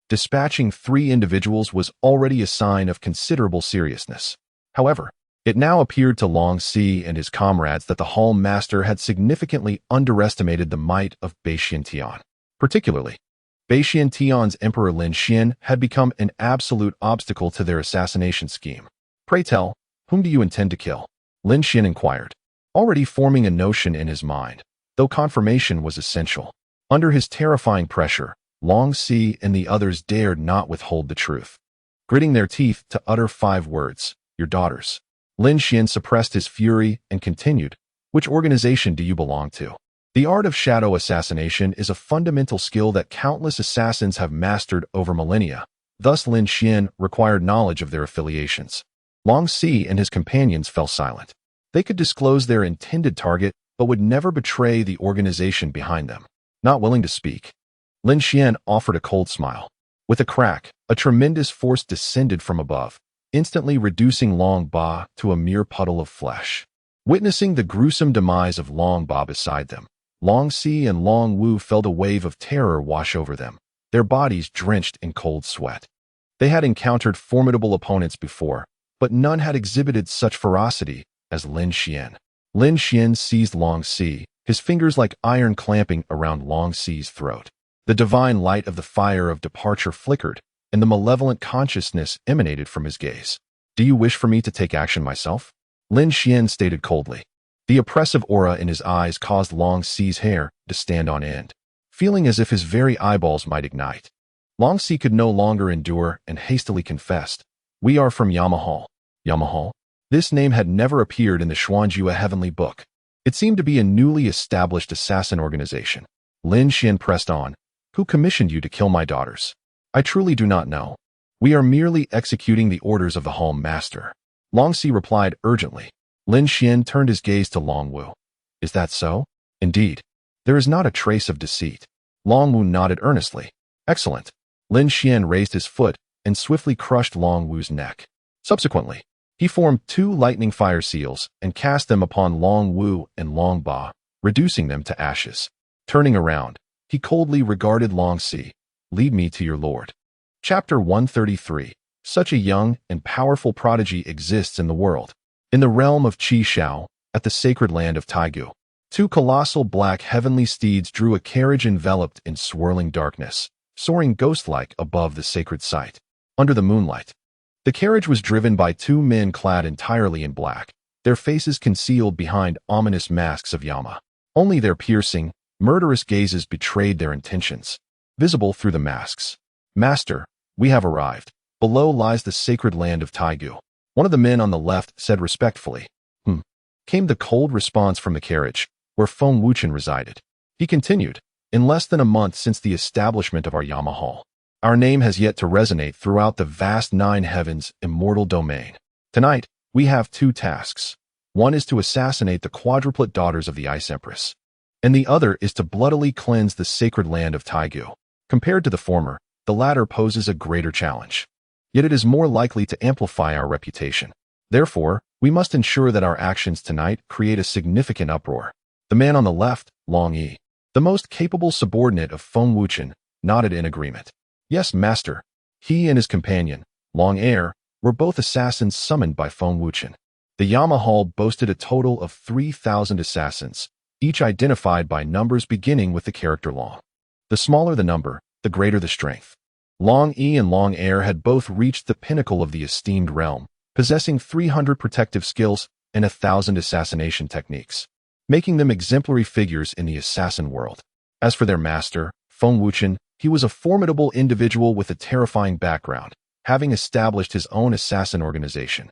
dispatching 3 individuals was already a sign of considerable seriousness. However, it now appeared to Long Si and his comrades that the hall master had significantly underestimated the might of Beixian Tian. Particularly, Beixian Tian's Emperor Lin Xian had become an absolute obstacle to their assassination scheme. Pray tell, whom do you intend to kill? Lin Xian inquired, already forming a notion in his mind, though confirmation was essential. Under his terrifying pressure, Long Si and the others dared not withhold the truth, gritting their teeth to utter 5 words, your daughters. Lin Xian suppressed his fury and continued, which organization do you belong to? The art of shadow assassination is a fundamental skill that countless assassins have mastered over millennia. Thus Lin Xian required knowledge of their affiliations. Long Si and his companions fell silent. They could disclose their intended target, but would never betray the organization behind them. Not willing to speak, Lin Xian offered a cold smile. With a crack, a tremendous force descended from above, instantly reducing Long Ba to a mere puddle of flesh. Witnessing the gruesome demise of Long Ba beside them, Long Si and Long Wu felt a wave of terror wash over them, their bodies drenched in cold sweat. They had encountered formidable opponents before, but none had exhibited such ferocity as Lin Xian. Lin Xian seized Long Si, his fingers like iron clamping around Long Si's throat. The divine light of the fire of departure flickered, and the malevolent consciousness emanated from his gaze. Do you wish for me to take action myself? Lin Xian stated coldly. The oppressive aura in his eyes caused Long Si's hair to stand on end, feeling as if his very eyeballs might ignite. Long Si could no longer endure and hastily confessed, we are from Yama Hall. Yama Hall? This name had never appeared in the Xuanjua Heavenly Book. It seemed to be a newly established assassin organization. Lin Xian pressed on, who commissioned you to kill my daughters? I truly do not know. We are merely executing the orders of the hall master. Long Si replied urgently. Lin Xian turned his gaze to Long Wu. Is that so? Indeed. There is not a trace of deceit. Long Wu nodded earnestly. Excellent. Lin Xian raised his foot and swiftly crushed Long Wu's neck. Subsequently, he formed 2 lightning fire seals and cast them upon Long Wu and Long Ba, reducing them to ashes. Turning around, he coldly regarded Long Si. Lead me to your lord. Chapter 133. Such a young and powerful prodigy exists in the world. In the realm of Qi Shao, at the sacred land of Taigu, 2 colossal black heavenly steeds drew a carriage enveloped in swirling darkness, soaring ghost-like above the sacred site. Under the moonlight, the carriage was driven by 2 men clad entirely in black, their faces concealed behind ominous masks of Yama. Only their piercing, murderous gazes betrayed their intentions, visible through the masks. Master, we have arrived. Below lies the sacred land of Taigu. One of the men on the left said respectfully. Came the cold response from the carriage, where Feng Wuchen resided. He continued, in less than a month since the establishment of our Yama Hall, our name has yet to resonate throughout the vast 9 heavens immortal domain. Tonight, we have 2 tasks. One is to assassinate the quadruplet daughters of the Ice Empress, and the other is to bloodily cleanse the sacred land of Taigu. Compared to the former, the latter poses a greater challenge. yet it is more likely to amplify our reputation. Therefore, we must ensure that our actions tonight create a significant uproar. The man on the left, Long Yi, the most capable subordinate of Feng Wuchen, nodded in agreement. Yes, master. He and his companion, Long Air, were both assassins summoned by Feng Wuchen. The Yama Hall boasted a total of 3,000 assassins, each identified by numbers beginning with the character Long. The smaller the number, the greater the strength. Long Yi and Long Air had both reached the pinnacle of the esteemed realm, possessing 300 protective skills and 1,000 assassination techniques, making them exemplary figures in the assassin world. As for their master, Feng Wuchen, he was a formidable individual with a terrifying background, having established his own assassin organization,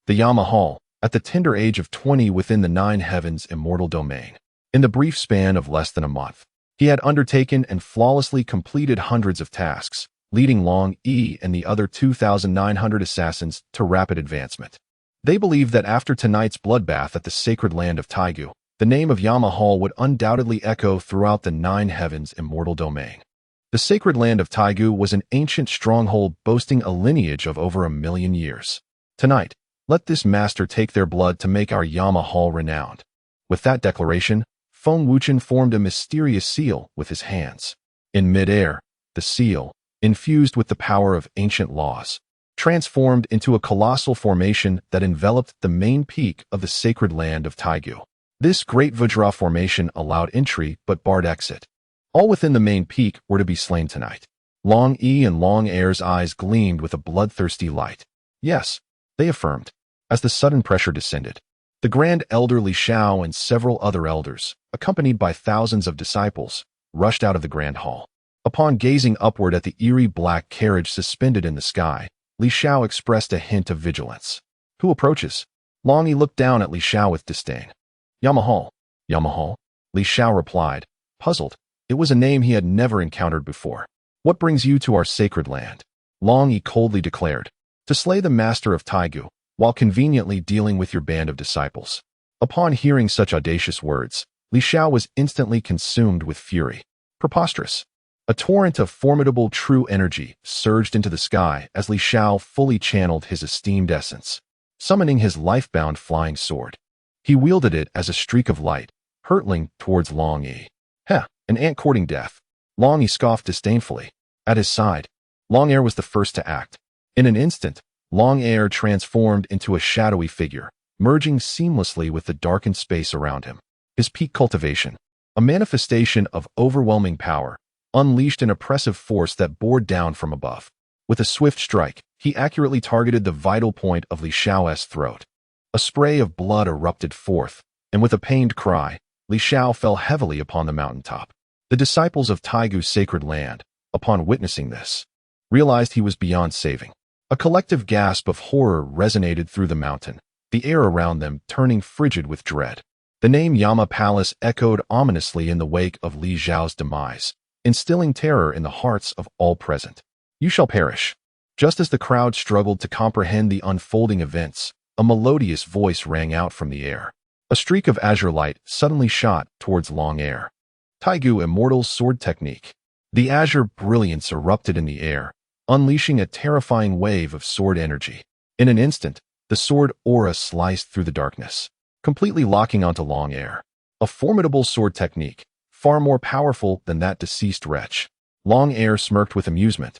the Yama Hall, at the tender age of 20 within the Nine Heavens immortal domain. In the brief span of less than a month, he had undertaken and flawlessly completed hundreds of tasks, leading Long Yi and the other 2,900 assassins to rapid advancement. They believed that after tonight's bloodbath at the sacred land of Taigu, the name of Yama Hall would undoubtedly echo throughout the Nine Heavens immortal domain. The sacred land of Taigu was an ancient stronghold boasting a lineage of over 1,000,000 years. Tonight, let this master take their blood to make our Yama Hall renowned. With that declaration, Feng Wuchen formed a mysterious seal with his hands. In mid-air, the seal, infused with the power of ancient laws, transformed into a colossal formation that enveloped the main peak of the sacred land of Taigu. This great Vajra formation allowed entry but barred exit. All within the main peak were to be slain tonight. Long Yi and Long Air's eyes gleamed with a bloodthirsty light. Yes, they affirmed. As the sudden pressure descended, the Grand Elder Li Shao and several other elders, accompanied by thousands of disciples, rushed out of the Grand Hall. Upon gazing upward at the eerie black carriage suspended in the sky, Li Shao expressed a hint of vigilance. Who approaches? Long Yi looked down at Li Shao with disdain. Yama Hall. Yama Hall? Li Shao replied, puzzled. It was a name he had never encountered before. What brings you to our sacred land? Long Yi coldly declared. To slay the master of Taigu, while conveniently dealing with your band of disciples. Upon hearing such audacious words, Li Shao was instantly consumed with fury. Preposterous. A torrent of formidable true energy surged into the sky as Li Shao fully channeled his esteemed essence, summoning his life-bound flying sword. He wielded it as a streak of light, hurtling towards Long Yi. Heh, an ant courting death. Long Yi scoffed disdainfully. At his side, Long Air was the first to act. In an instant, Long Air transformed into a shadowy figure, merging seamlessly with the darkened space around him. His peak cultivation, a manifestation of overwhelming power, unleashed an oppressive force that bore down from above. With a swift strike, he accurately targeted the vital point of Li Shao's throat. A spray of blood erupted forth, and with a pained cry, Li Shao fell heavily upon the mountaintop. The disciples of Taigu's sacred land, upon witnessing this, realized he was beyond saving. A collective gasp of horror resonated through the mountain, the air around them turning frigid with dread. The name Yama Palace echoed ominously in the wake of Li Zhao's demise, instilling terror in the hearts of all present. You shall perish. Just as the crowd struggled to comprehend the unfolding events, a melodious voice rang out from the air. A streak of azure light suddenly shot towards Long Air. Taigu Immortal's sword technique. The azure brilliance erupted in the air, unleashing a terrifying wave of sword energy. In an instant, the sword aura sliced through the darkness, completely locking onto Long Air. A formidable sword technique, far more powerful than that deceased wretch. Long Air smirked with amusement,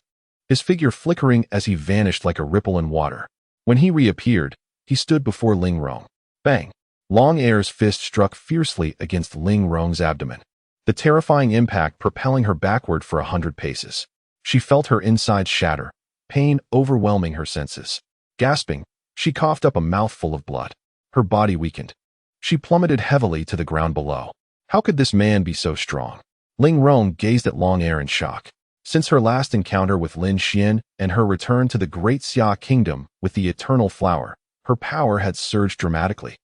his figure flickering as he vanished like a ripple in water. When he reappeared, he stood before Ling Rong. Bang! Long Air's fist struck fiercely against Ling Rong's abdomen, the terrifying impact propelling her backward for 100 paces. She felt her insides shatter, pain overwhelming her senses. Gasping, she coughed up a mouthful of blood. Her body weakened. She plummeted heavily to the ground below. How could this man be so strong? Ling Rong gazed at Long Air in shock. Since her last encounter with Lin Xian and her return to the Great Xia Kingdom with the Eternal Flower, her power had surged dramatically,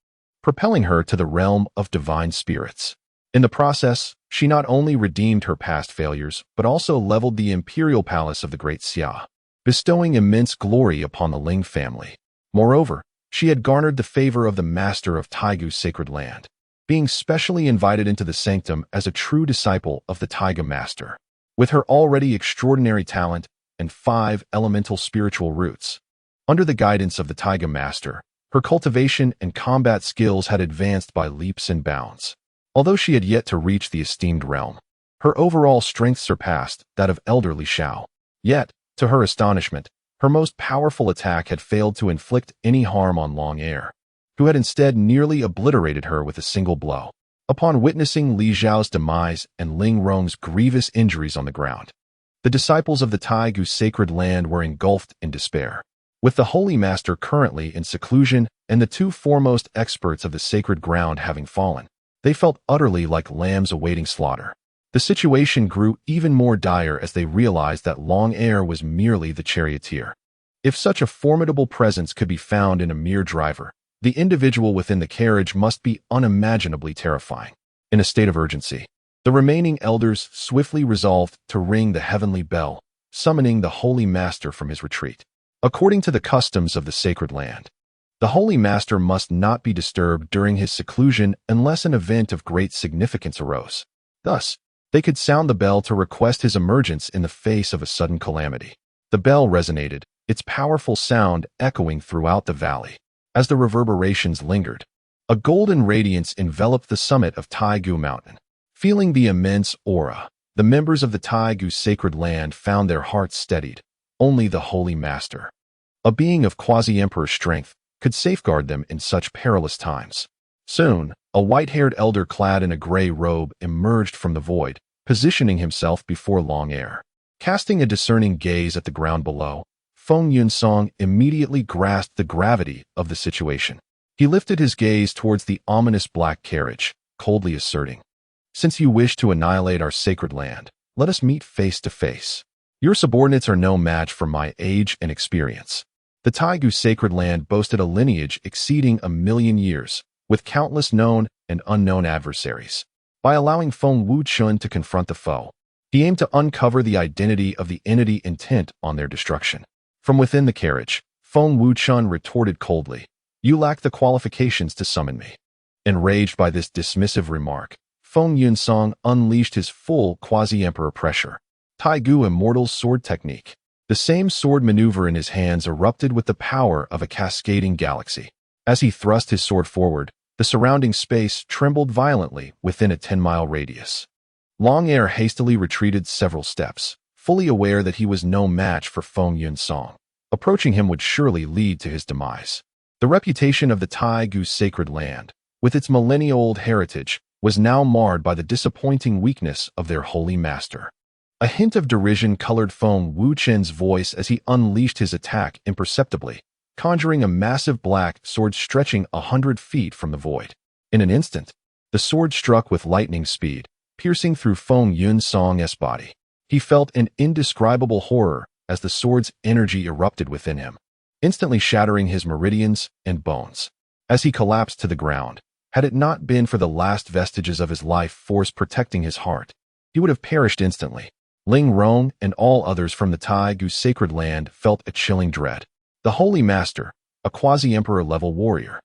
propelling her to the realm of divine spirits. In the process, she not only redeemed her past failures, but also leveled the imperial palace of the Great Xia, bestowing immense glory upon the Ling family. Moreover, she had garnered the favor of the master of Taigu's sacred land, being specially invited into the sanctum as a true disciple of the Taiga master. With her already extraordinary talent and 5 elemental spiritual roots. Under the guidance of the Taiga Master, her cultivation and combat skills had advanced by leaps and bounds. Although she had yet to reach the esteemed realm, her overall strength surpassed that of elderly Xiao. Yet, to her astonishment, her most powerful attack had failed to inflict any harm on Long Air, who had instead nearly obliterated her with a single blow. Upon witnessing Li Zhao's demise and Ling Rong's grievous injuries on the ground, the disciples of the Taigu sacred land were engulfed in despair. With the Holy Master currently in seclusion and the 2 foremost experts of the sacred ground having fallen, they felt utterly like lambs awaiting slaughter. The situation grew even more dire as they realized that Long Air was merely the charioteer. If such a formidable presence could be found in a mere driver, the individual within the carriage must be unimaginably terrifying. In a state of urgency, the remaining elders swiftly resolved to ring the heavenly bell, summoning the Holy Master from his retreat. According to the customs of the sacred land, the Holy Master must not be disturbed during his seclusion unless an event of great significance arose. Thus, they could sound the bell to request his emergence in the face of a sudden calamity. The bell resonated, its powerful sound echoing throughout the valley. As the reverberations lingered, a golden radiance enveloped the summit of Taigu Mountain. Feeling the immense aura, the members of the Taigu sacred land found their hearts steadied. Only the Holy Master, a being of quasi-emperor strength, could safeguard them in such perilous times. Soon, a white-haired elder clad in a gray robe emerged from the void, positioning himself before Long Air. Casting a discerning gaze at the ground below, Feng Yunsong immediately grasped the gravity of the situation. He lifted his gaze towards the ominous black carriage, coldly asserting, "Since you wish to annihilate our sacred land, let us meet face to face. Your subordinates are no match for my age and experience." The Taigu sacred land boasted a lineage exceeding 1,000,000 years, with countless known and unknown adversaries. By allowing Feng Wuchun to confront the foe, he aimed to uncover the identity of the entity intent on their destruction. From within the carriage, Feng Wuchun retorted coldly, "You lack the qualifications to summon me." Enraged by this dismissive remark, Feng Yunsong unleashed his full quasi-emperor pressure. Taigu Immortal's sword technique. The same sword maneuver in his hands erupted with the power of a cascading galaxy. As he thrust his sword forward, the surrounding space trembled violently within a 10-mile radius. Long Air hastily retreated several steps, fully aware that he was no match for Feng Yunsong. Approaching him would surely lead to his demise. The reputation of the Taigu sacred land, with its millennia-old heritage, was now marred by the disappointing weakness of their holy master. A hint of derision colored Feng Wuchun's voice as he unleashed his attack imperceptibly, conjuring a massive black sword stretching 100 feet from the void. In an instant, the sword struck with lightning speed, piercing through Feng Yunsong's body. He felt an indescribable horror as the sword's energy erupted within him, instantly shattering his meridians and bones. As he collapsed to the ground, had it not been for the last vestiges of his life force protecting his heart, he would have perished instantly. Ling Rong and all others from the Taigu sacred land felt a chilling dread. The Holy Master, a quasi-emperor level warrior,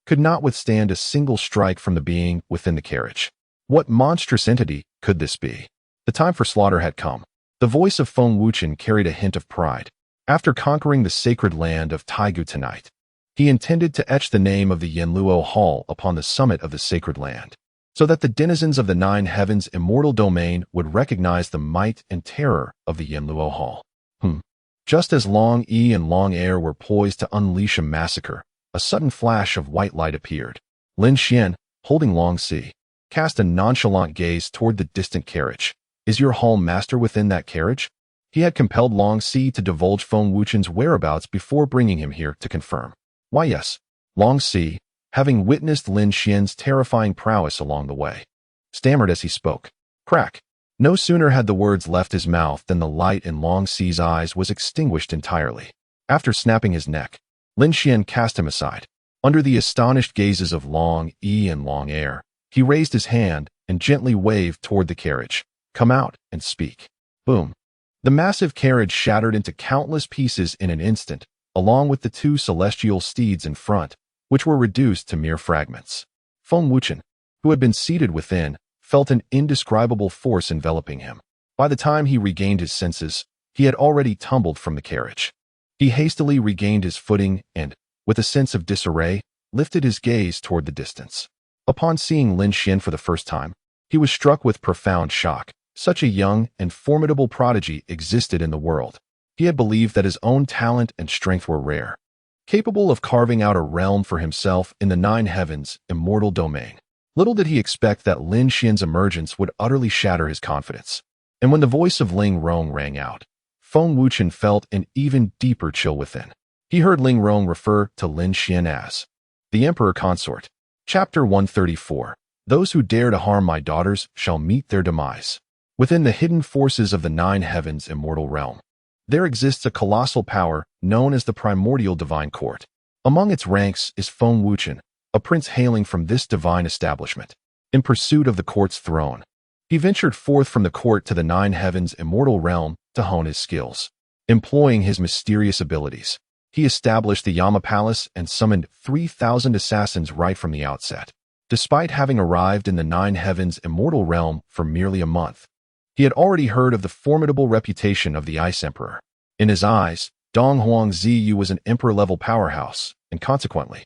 could not withstand a single strike from the being within the carriage. What monstrous entity could this be? The time for slaughter had come. The voice of Feng Wuchun carried a hint of pride. After conquering the sacred land of Taigu tonight, he intended to etch the name of the Yanluo Hall upon the summit of the sacred land, so that the denizens of the 9 heavens' immortal domain would recognize the might and terror of the Yanluo Hall. Just as Long E and Long Air were poised to unleash a massacre, a sudden flash of white light appeared. Lin Xian, holding Long Si, cast a nonchalant gaze toward the distant carriage. "Is your hall master within that carriage?" He had compelled Long Si to divulge Feng Wuchun's whereabouts before bringing him here to confirm. "Why, yes." Long Si, having witnessed Lin Xian's terrifying prowess along the way, stammered as he spoke. Crack! No sooner had the words left his mouth than the light in Long Si's eyes was extinguished entirely. After snapping his neck, Lin Xian cast him aside. Under the astonished gazes of Long E and Long Air, he raised his hand and gently waved toward the carriage. "Come out and speak." Boom! The massive carriage shattered into countless pieces in an instant, along with the 2 celestial steeds in front, which were reduced to mere fragments. Feng Wuchun, who had been seated within, felt an indescribable force enveloping him. By the time he regained his senses, He had already tumbled from the carriage. He hastily regained his footing and, with a sense of disarray, lifted his gaze toward the distance. Upon seeing Lin Xian for the first time, he was struck with profound shock. Such a young and formidable prodigy existed in the world. He had believed that his own talent and strength were rare, capable of carving out a realm for himself in the nine heavens' immortal domain. Little did he expect that Lin Xian's emergence would utterly shatter his confidence. And when the voice of Ling Rong rang out, Feng Wuchen felt an even deeper chill within. He heard Ling Rong refer to Lin Xian as the Emperor Consort. Chapter 134. Those who dare to harm my daughters shall meet their demise. Within the hidden forces of the nine heavens' immortal realm, there exists a colossal power known as the Primordial Divine Court. Among its ranks is Feng Wuchen, a prince hailing from this divine establishment. In pursuit of the court's throne, he ventured forth from the court to the nine heavens' immortal realm to hone his skills. Employing his mysterious abilities, he established the Yama Palace and summoned 3,000 assassins right from the outset. Despite having arrived in the nine heavens' immortal realm for merely a month, he had already heard of the formidable reputation of the Ice Emperor. In his eyes, Dong Huang Ziyu was an emperor-level powerhouse, and consequently,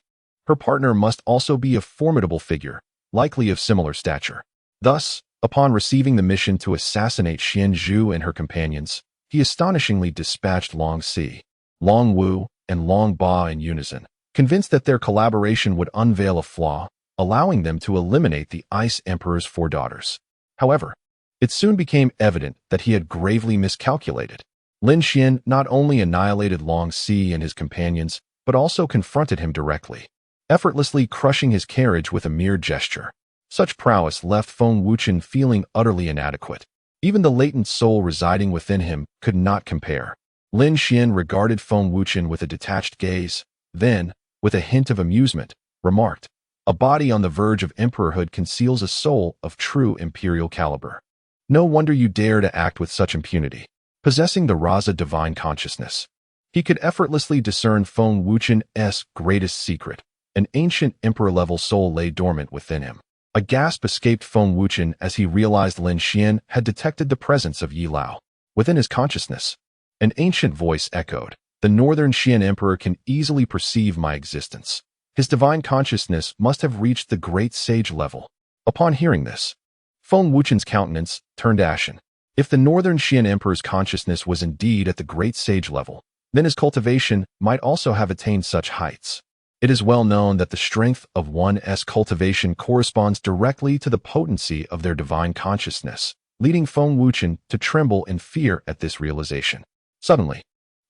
her partner must also be a formidable figure, likely of similar stature. Thus, upon receiving the mission to assassinate Xian Zhu and her companions, he astonishingly dispatched Long Si, Long Wu, and Long Ba in unison, convinced that their collaboration would unveil a flaw, allowing them to eliminate the Ice Emperor's 4 daughters. However, it soon became evident that he had gravely miscalculated. Lin Xian not only annihilated Long Si and his companions, but also confronted him directly, effortlessly crushing his carriage with a mere gesture. Such prowess left Feng Wuchen feeling utterly inadequate. Even the latent soul residing within him could not compare. Lin Xian regarded Feng Wuchen with a detached gaze, then, with a hint of amusement, remarked, "A body on the verge of emperorhood conceals a soul of true imperial caliber. No wonder you dare to act with such impunity." Possessing the Raza divine consciousness, he could effortlessly discern Feng Wuchen's greatest secret. An ancient emperor-level soul lay dormant within him. A gasp escaped Feng Wuchen as he realized Lin Xian had detected the presence of Yi Lao. Within his consciousness, an ancient voice echoed, "The Northern Xian Emperor can easily perceive my existence. His divine consciousness must have reached the great sage level." Upon hearing this, Feng Wuchen's countenance turned ashen. If the Northern Xian Emperor's consciousness was indeed at the great sage level, then his cultivation might also have attained such heights. It is well known that the strength of one's cultivation corresponds directly to the potency of their divine consciousness, leading Feng Wuchen to tremble in fear at this realization. Suddenly,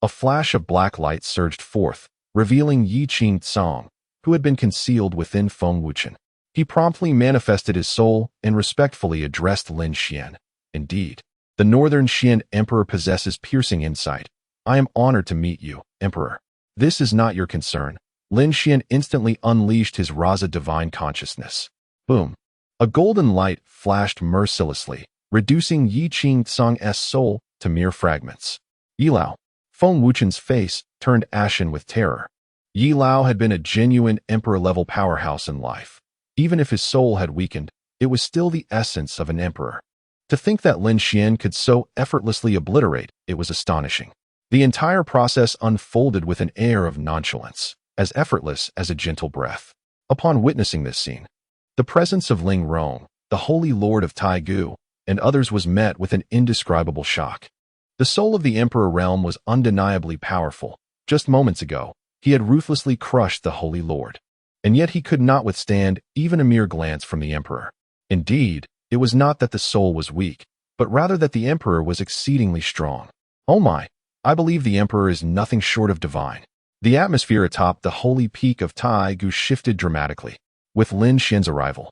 a flash of black light surged forth, revealing Yi Qing Tsang, who had been concealed within Feng Wuchen. He promptly manifested his soul and respectfully addressed Lin Xian. "Indeed, the Northern Xian Emperor possesses piercing insight. I am honored to meet you, Emperor. This is not your concern." Lin Xian instantly unleashed his Raza divine consciousness. Boom! A golden light flashed mercilessly, reducing Yi Qing Tsang's soul to mere fragments. Yi Lao. Feng Wuchen's face turned ashen with terror. Yi Lao had been a genuine emperor-level powerhouse in life. Even if his soul had weakened, it was still the essence of an emperor. To think that Lin Xian could so effortlessly obliterate it was astonishing. The entire process unfolded with an air of nonchalance, as effortless as a gentle breath. Upon witnessing this scene, the presence of Ling Rong, the Holy Lord of Taigu, and others was met with an indescribable shock. The soul of the Emperor realm was undeniably powerful. Just moments ago, he had ruthlessly crushed the Holy Lord. And yet he could not withstand even a mere glance from the Emperor. Indeed, it was not that the soul was weak, but rather that the Emperor was exceedingly strong. "Oh my, I believe the Emperor is nothing short of divine." The atmosphere atop the holy peak of Taigu shifted dramatically. With Lin Xian's arrival,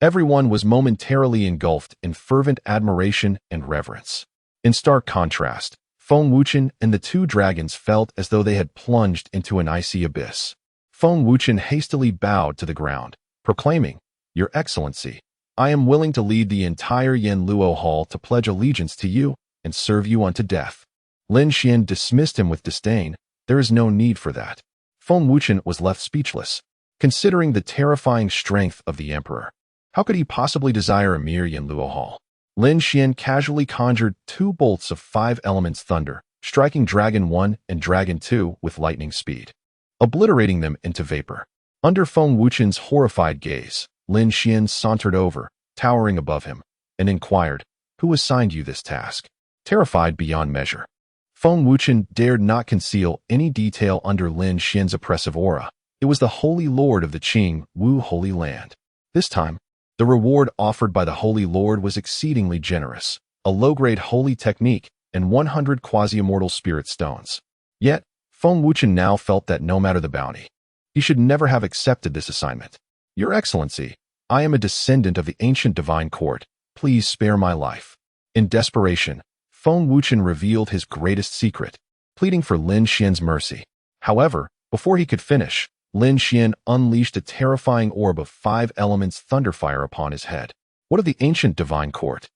everyone was momentarily engulfed in fervent admiration and reverence. In stark contrast, Feng Wuchen and the 2 dragons felt as though they had plunged into an icy abyss. Feng Wuchen hastily bowed to the ground, proclaiming, "Your Excellency, I am willing to lead the entire Yanluo Hall to pledge allegiance to you and serve you unto death." Lin Xian dismissed him with disdain. "There is no need for that." Feng Wuchen was left speechless. Considering the terrifying strength of the Emperor, how could he possibly desire a mere Yanluo Hall? Lin Xian casually conjured 2 bolts of 5 elements thunder, striking Dragon 1 and Dragon 2 with lightning speed, obliterating them into vapor. Under Feng Wuchen's horrified gaze, Lin Xian sauntered over, towering above him, and inquired, "Who assigned you this task?" Terrified beyond measure, Feng Wuchen dared not conceal any detail under Lin Xian's oppressive aura. It was the Holy Lord of the Qing Wu Holy Land. This time, the reward offered by the Holy Lord was exceedingly generous, a low-grade holy technique and 100 quasi-immortal spirit stones. Yet, Feng Wuchen now felt that no matter the bounty, he should never have accepted this assignment. "Your Excellency, I am a descendant of the ancient divine court. Please spare my life." In desperation, Feng Wuchen revealed his greatest secret, pleading for Lin Xian's mercy. However, before he could finish, Lin Xian unleashed a terrifying orb of 5 elements thunderfire upon his head. "What of the ancient divine court?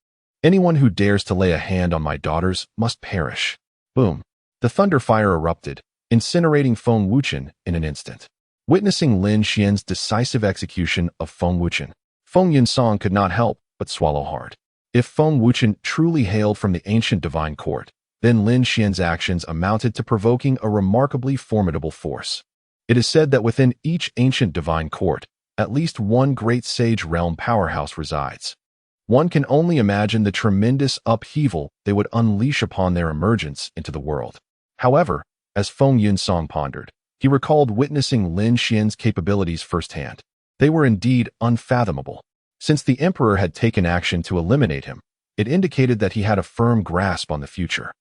Anyone who dares to lay a hand on my daughters must perish." Boom! The thunderfire erupted, incinerating Feng Wuchen in an instant. Witnessing Lin Xian's decisive execution of Feng Wuchen, Feng Yunsong could not help but swallow hard. If Feng Wuchen truly hailed from the ancient divine court, then Lin Xian's actions amounted to provoking a remarkably formidable force. It is said that within each ancient divine court, at least one great sage realm powerhouse resides. One can only imagine the tremendous upheaval they would unleash upon their emergence into the world. However, as Feng Yunsong pondered, he recalled witnessing Lin Xian's capabilities firsthand. They were indeed unfathomable. Since the emperor had taken action to eliminate him, it indicated that he had a firm grasp on the future.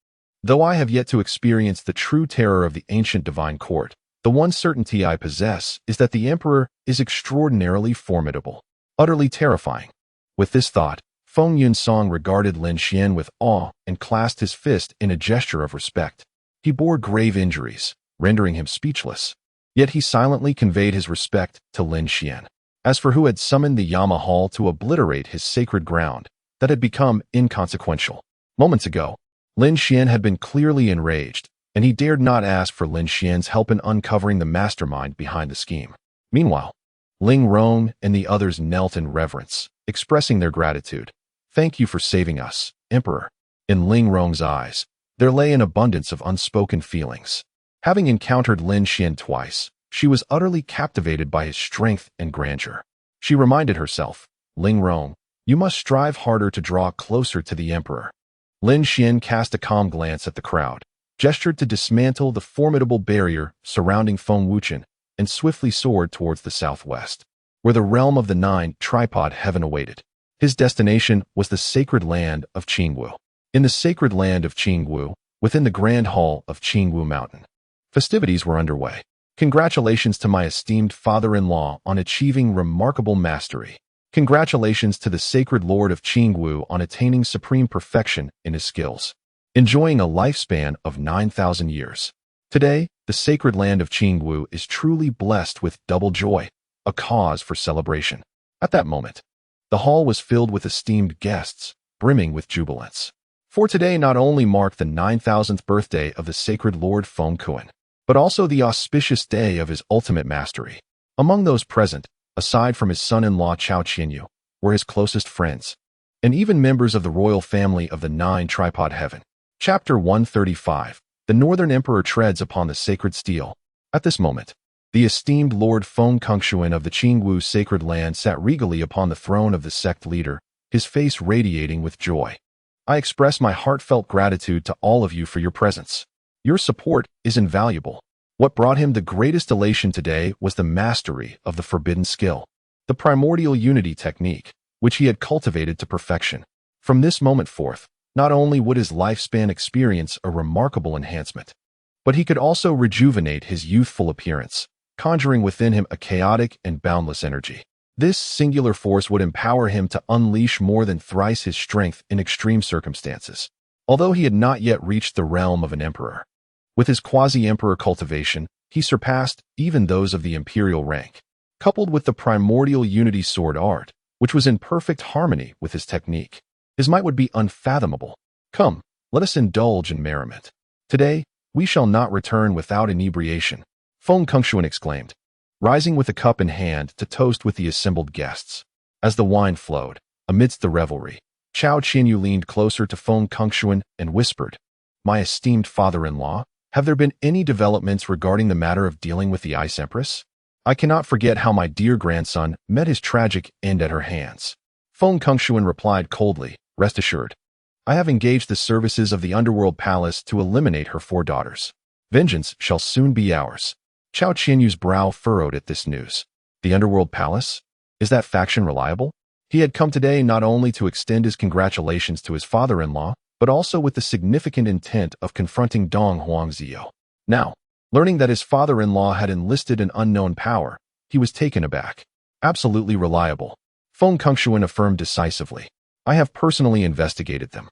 Though I have yet to experience the true terror of the ancient divine court, the one certainty I possess is that the emperor is extraordinarily formidable, utterly terrifying. With this thought, Feng Yunsong regarded Lin Xian with awe and clasped his fist in a gesture of respect. He bore grave injuries, rendering him speechless. Yet he silently conveyed his respect to Lin Xian. As for who had summoned the Yama Hall to obliterate his sacred ground, that had become inconsequential. Moments ago, Lin Xian had been clearly enraged, and he dared not ask for Lin Xian's help in uncovering the mastermind behind the scheme. Meanwhile, Ling Rong and the others knelt in reverence, expressing their gratitude. "Thank you for saving us, Emperor." In Ling Rong's eyes, there lay an abundance of unspoken feelings. Having encountered Lin Xian twice, she was utterly captivated by his strength and grandeur. She reminded herself, "Ling Rong, you must strive harder to draw closer to the emperor." Lin Xian cast a calm glance at the crowd, gestured to dismantle the formidable barrier surrounding Feng Wuchen, and swiftly soared towards the southwest, where the realm of the 9 tripod heaven awaited. His destination was the sacred land of Qingwu. In the sacred land of Qingwu, within the grand hall of Qingwu Mountain, festivities were underway. Congratulations to my esteemed father-in-law on achieving remarkable mastery. Congratulations to the sacred lord of Qingwu on attaining supreme perfection in his skills, enjoying a lifespan of 9,000 years. Today, the sacred land of Qingwu is truly blessed with double joy, a cause for celebration. At that moment, the hall was filled with esteemed guests, brimming with jubilance. For today not only marked the 9,000th birthday of the sacred Lord Feng Kuan, but also the auspicious day of his ultimate mastery. Among those present, aside from his son-in-law Chao Qianyu, were his closest friends, and even members of the royal family of the 9 tripod heaven. Chapter 135. The Northern Emperor treads upon the sacred steel. At this moment, the esteemed Lord Feng Kungshuan of the Qingwu sacred land sat regally upon the throne of the sect leader, his face radiating with joy. "I express my heartfelt gratitude to all of you for your presence. Your support is invaluable." What brought him the greatest elation today was the mastery of the forbidden skill, the primordial unity technique, which he had cultivated to perfection. From this moment forth, not only would his lifespan experience a remarkable enhancement, but he could also rejuvenate his youthful appearance, conjuring within him a chaotic and boundless energy. This singular force would empower him to unleash more than thrice his strength in extreme circumstances. Although he had not yet reached the realm of an emperor, with his quasi-emperor cultivation, he surpassed even those of the imperial rank. Coupled with the primordial unity sword art, which was in perfect harmony with his technique, his might would be unfathomable. Come, let us indulge in merriment. Today, we shall not return without inebriation, Feng Kungshuan exclaimed, rising with a cup in hand to toast with the assembled guests. As the wine flowed, amidst the revelry, Chao Qianyu leaned closer to Feng Kungshuan and whispered, my esteemed father-in-law, have there been any developments regarding the matter of dealing with the Ice Empress? I cannot forget how my dear grandson met his tragic end at her hands. Feng Kungshuan replied coldly, rest assured. I have engaged the services of the Underworld Palace to eliminate her 4 daughters. Vengeance shall soon be ours. Chao Qianyu's brow furrowed at this news. The Underworld Palace? Is that faction reliable? He had come today not only to extend his congratulations to his father-in-law, but also with the significant intent of confronting Dong Huangzio. Now, learning that his father-in-law had enlisted an unknown power, he was taken aback. Absolutely reliable. Feng Kungshuan affirmed decisively. I have personally investigated them.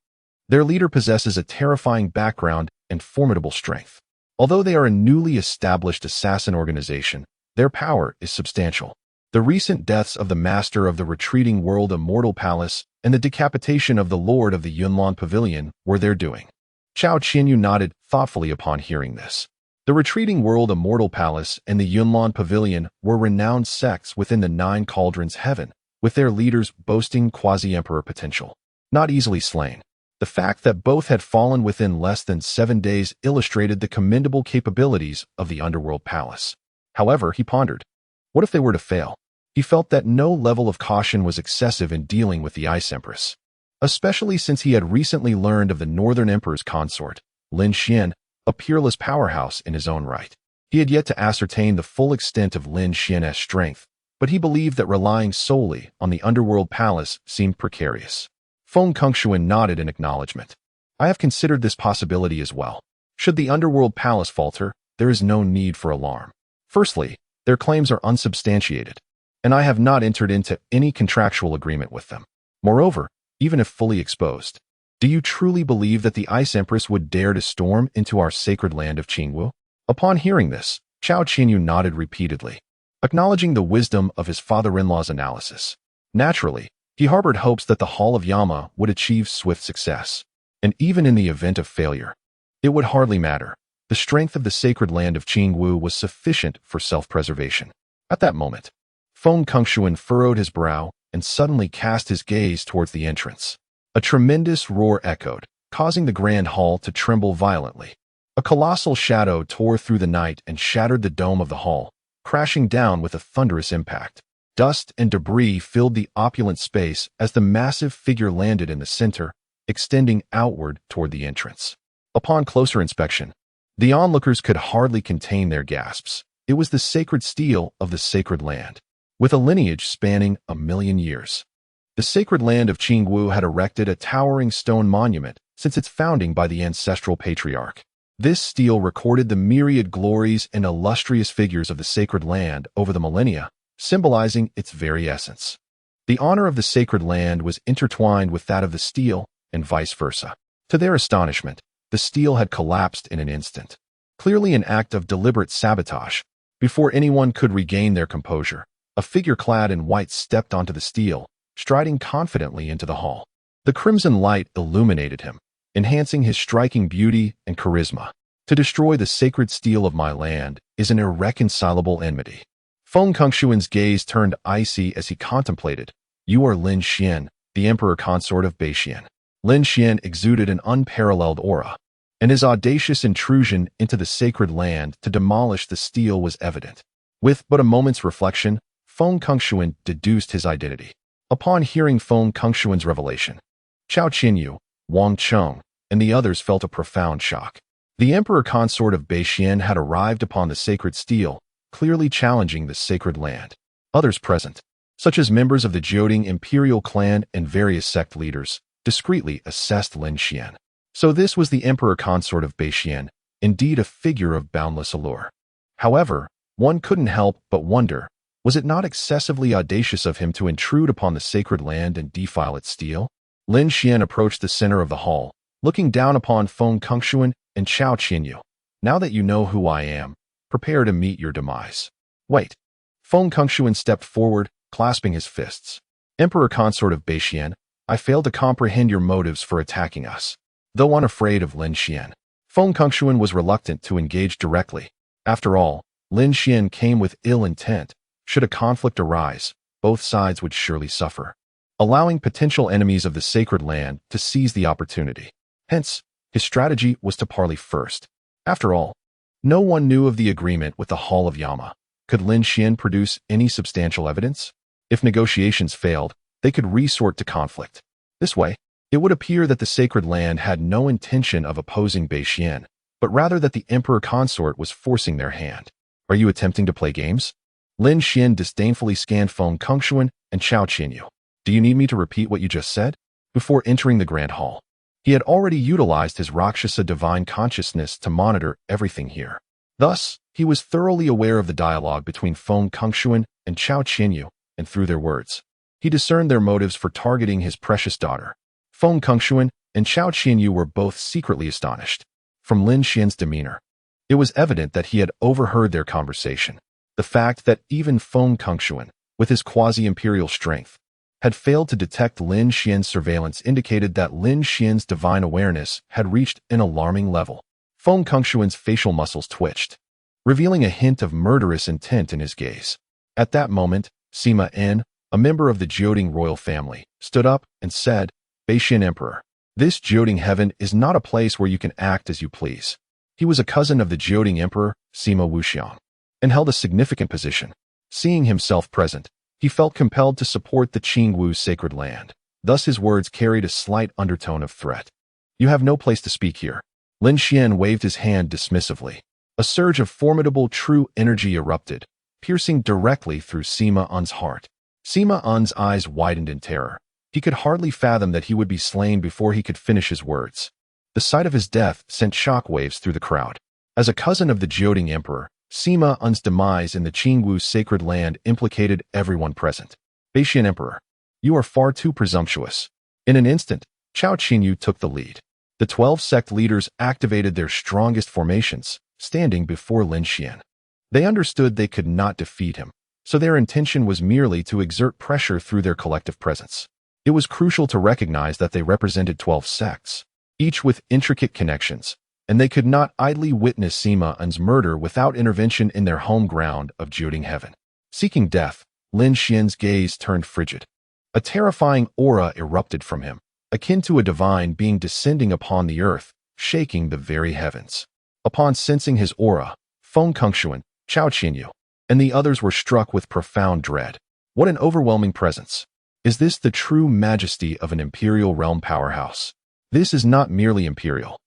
Their leader possesses a terrifying background and formidable strength. Although they are a newly established assassin organization, their power is substantial. The recent deaths of the master of the retreating world Immortal Palace and the decapitation of the lord of the Yunlan Pavilion were their doing. Chao Qianyu nodded thoughtfully upon hearing this. The retreating world Immortal Palace and the Yunlan Pavilion were renowned sects within the 9 cauldrons heaven, with their leaders boasting quasi-emperor potential. Not easily slain. The fact that both had fallen within less than 7 days illustrated the commendable capabilities of the Underworld Palace. However, he pondered, what if they were to fail? He felt that no level of caution was excessive in dealing with the Ice Empress, especially since he had recently learned of the Northern Emperor's consort, Lin Xian, a peerless powerhouse in his own right. He had yet to ascertain the full extent of Lin Xian's strength, but he believed that relying solely on the Underworld Palace seemed precarious. Feng Kungshuan nodded in acknowledgement. I have considered this possibility as well. Should the Underworld Palace falter, there is no need for alarm. Firstly, their claims are unsubstantiated, and I have not entered into any contractual agreement with them. Moreover, even if fully exposed, do you truly believe that the Ice Empress would dare to storm into our sacred land of Qingwu? Upon hearing this, Chao Qianyu nodded repeatedly, acknowledging the wisdom of his father-in-law's analysis. Naturally, he harbored hopes that the Hall of Yama would achieve swift success, and even in the event of failure, it would hardly matter. The strength of the sacred land of Qingwu was sufficient for self-preservation. At that moment, Feng Kungshuan furrowed his brow and suddenly cast his gaze towards the entrance. A tremendous roar echoed, causing the grand hall to tremble violently. A colossal shadow tore through the night and shattered the dome of the hall, crashing down with a thunderous impact. Dust and debris filled the opulent space as the massive figure landed in the center, extending outward toward the entrance. Upon closer inspection, the onlookers could hardly contain their gasps. It was the sacred steel of the sacred land, with a lineage spanning 1,000,000 years. The sacred land of Qingwu had erected a towering stone monument since its founding by the ancestral patriarch. This stele recorded the myriad glories and illustrious figures of the sacred land over the millennia, symbolizing its very essence. The honor of the sacred land was intertwined with that of the stele, and vice versa. To their astonishment, the stele had collapsed in an instant. Clearly an act of deliberate sabotage. Before anyone could regain their composure, a figure clad in white stepped onto the stele, striding confidently into the hall. The crimson light illuminated him, enhancing his striking beauty and charisma. To destroy the sacred steel of my land is an irreconcilable enmity. Feng Kungshuan's gaze turned icy as he contemplated. You are Lin Xian, the emperor consort of Beixian. Lin Xian exuded an unparalleled aura, and his audacious intrusion into the sacred land to demolish the steel was evident. With but a moment's reflection, Feng Kungshuan deduced his identity. Upon hearing Feng Kungshuan's revelation, Chao Qianyu, Wang Cheng, and the others felt a profound shock. The emperor consort of Beixian had arrived upon the sacred steel, clearly challenging the sacred land. Others present, such as members of the Jioding imperial clan and various sect leaders, discreetly assessed Lin Xian. So this was the emperor consort of Beixian, indeed a figure of boundless allure. However, one couldn't help but wonder, was it not excessively audacious of him to intrude upon the sacred land and defile its steel? Lin Xian approached the center of the hall, looking down upon Feng Kungshuan and Chao Qianyu. Now that you know who I am, prepare to meet your demise. Wait. Feng Kungshuan stepped forward, clasping his fists. Emperor consort of Beixian, I fail to comprehend your motives for attacking us. Though unafraid of Lin Xian, Feng Kungshuan was reluctant to engage directly. After all, Lin Xian came with ill intent. Should a conflict arise, both sides would surely suffer, allowing potential enemies of the sacred land to seize the opportunity. Hence, His strategy was to parley first. After all, no one knew of the agreement with the Hall of Yama. Could Lin Xian produce any substantial evidence? If negotiations failed, they could resort to conflict. This way, it would appear that the sacred land had no intention of opposing Bei Xian, but rather that the emperor consort was forcing their hand. Are you attempting to play games? Lin Xian disdainfully scanned Feng Kengshuan and Chao Qinyu. Do you need me to repeat what you just said? Before entering the Grand Hall, he had already utilized his Rakshasa divine consciousness to monitor everything here. Thus, he was thoroughly aware of the dialogue between Feng Kengshuan and Chao Qinyu, and through their words, he discerned their motives for targeting his precious daughter. Feng Kengshuan and Chao Qinyu were both secretly astonished. From Lin Xian's demeanor, it was evident that he had overheard their conversation. The fact that even Feng Kengshuan, with his quasi-imperial strength, had failed to detect Lin Xian's surveillance indicated that Lin Xian's divine awareness had reached an alarming level. Feng Kengshuan's facial muscles twitched, revealing a hint of murderous intent in his gaze. At that moment, Sima En, a member of the Jioding royal family, stood up and said, Bei Xian Emperor, this Jioding heaven is not a place where you can act as you please. He was a cousin of the Jioding Emperor, Sima Wuxiang, and held a significant position. Seeing himself present, he felt compelled to support the Qingwu sacred land. Thus his words carried a slight undertone of threat. You have no place to speak here. Lin Xian waved his hand dismissively. A surge of formidable true energy erupted, piercing directly through Sima En's heart. Sima En's eyes widened in terror. He could hardly fathom that he would be slain before he could finish his words. The sight of his death sent shockwaves through the crowd. As a cousin of the Jioding Emperor, Sima En's demise in the Qingwu sacred land implicated everyone present. Bei Xian Emperor, you are far too presumptuous. In an instant, Chao Qinyu took the lead. The 12 sect leaders activated their strongest formations, standing before Lin Xian. They understood they could not defeat him, so their intention was merely to exert pressure through their collective presence. It was crucial to recognize that they represented 12 sects, each with intricate connections, and they could not idly witness Sima En's murder without intervention in their home ground of Jioding heaven. Seeking death, Lin Xian's gaze turned frigid. A terrifying aura erupted from him, akin to a divine being descending upon the earth, shaking the very heavens. Upon sensing his aura, Feng Kengshuan, Chao Qinyu, and the others were struck with profound dread. What an overwhelming presence! Is this the true majesty of an imperial realm powerhouse? This is not merely imperial.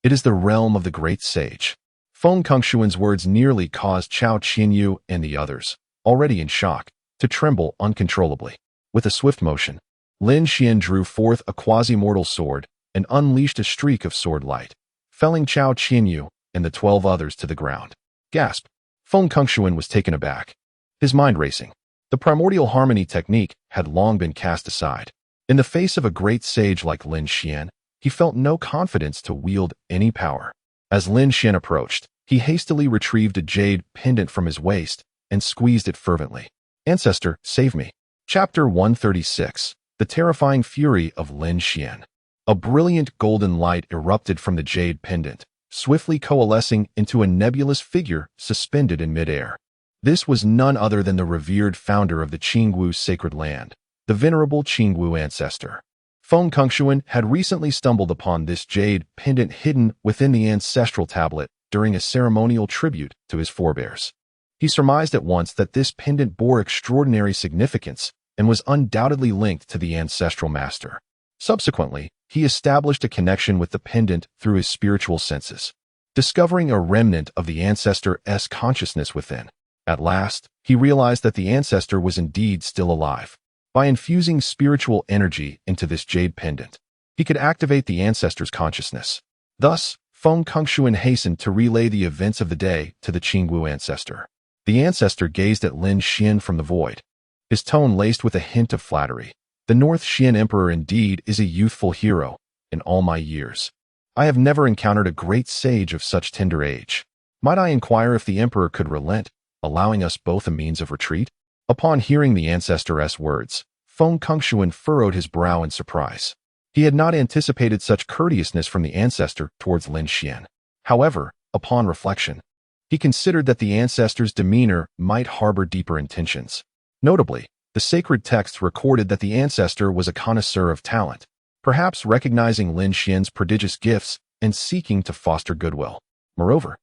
It is the realm of the great sage. Feng Kengshuan's words nearly caused Chao Qinyu and the others, already in shock, to tremble uncontrollably. With a swift motion, Lin Xian drew forth a quasi-mortal sword and unleashed a streak of sword light, felling Chao Qinyu and the 12 others to the ground. Gasp! Feng Kengshuan was taken aback, his mind racing. The primordial harmony technique had long been cast aside. In the face of a great sage like Lin Xian, he felt no confidence to wield any power. As Lin Xian approached, he hastily retrieved a jade pendant from his waist and squeezed it fervently. Ancestor, save me. Chapter 136. The Terrifying Fury of Lin Xian. A brilliant golden light erupted from the jade pendant, swiftly coalescing into a nebulous figure suspended in midair. This was none other than the revered founder of the Qingwu sacred land, the venerable Qingwu ancestor. Feng Kengshuan had recently stumbled upon this jade pendant hidden within the ancestral tablet during a ceremonial tribute to his forebears. He surmised at once that this pendant bore extraordinary significance and was undoubtedly linked to the ancestral master. Subsequently, he established a connection with the pendant through his spiritual senses, discovering a remnant of the ancestor's consciousness within. At last, he realized that the ancestor was indeed still alive. By infusing spiritual energy into this jade pendant, he could activate the ancestor's consciousness. Thus, Feng Kengshuan hastened to relay the events of the day to the Qingwu ancestor. The ancestor gazed at Lin Xian from the void, his tone laced with a hint of flattery. The North Xian Emperor indeed is a youthful hero. In all my years, I have never encountered a great sage of such tender age. Might I inquire if the Emperor could relent, allowing us both a means of retreat? Upon hearing the ancestor's words, Feng Kengshuan furrowed his brow in surprise. He had not anticipated such courteousness from the ancestor towards Lin Xian. However, upon reflection, he considered that the ancestor's demeanor might harbor deeper intentions. Notably, the sacred texts recorded that the ancestor was a connoisseur of talent. Perhaps recognizing Lin Xian's prodigious gifts, and seeking to foster goodwill. Moreover,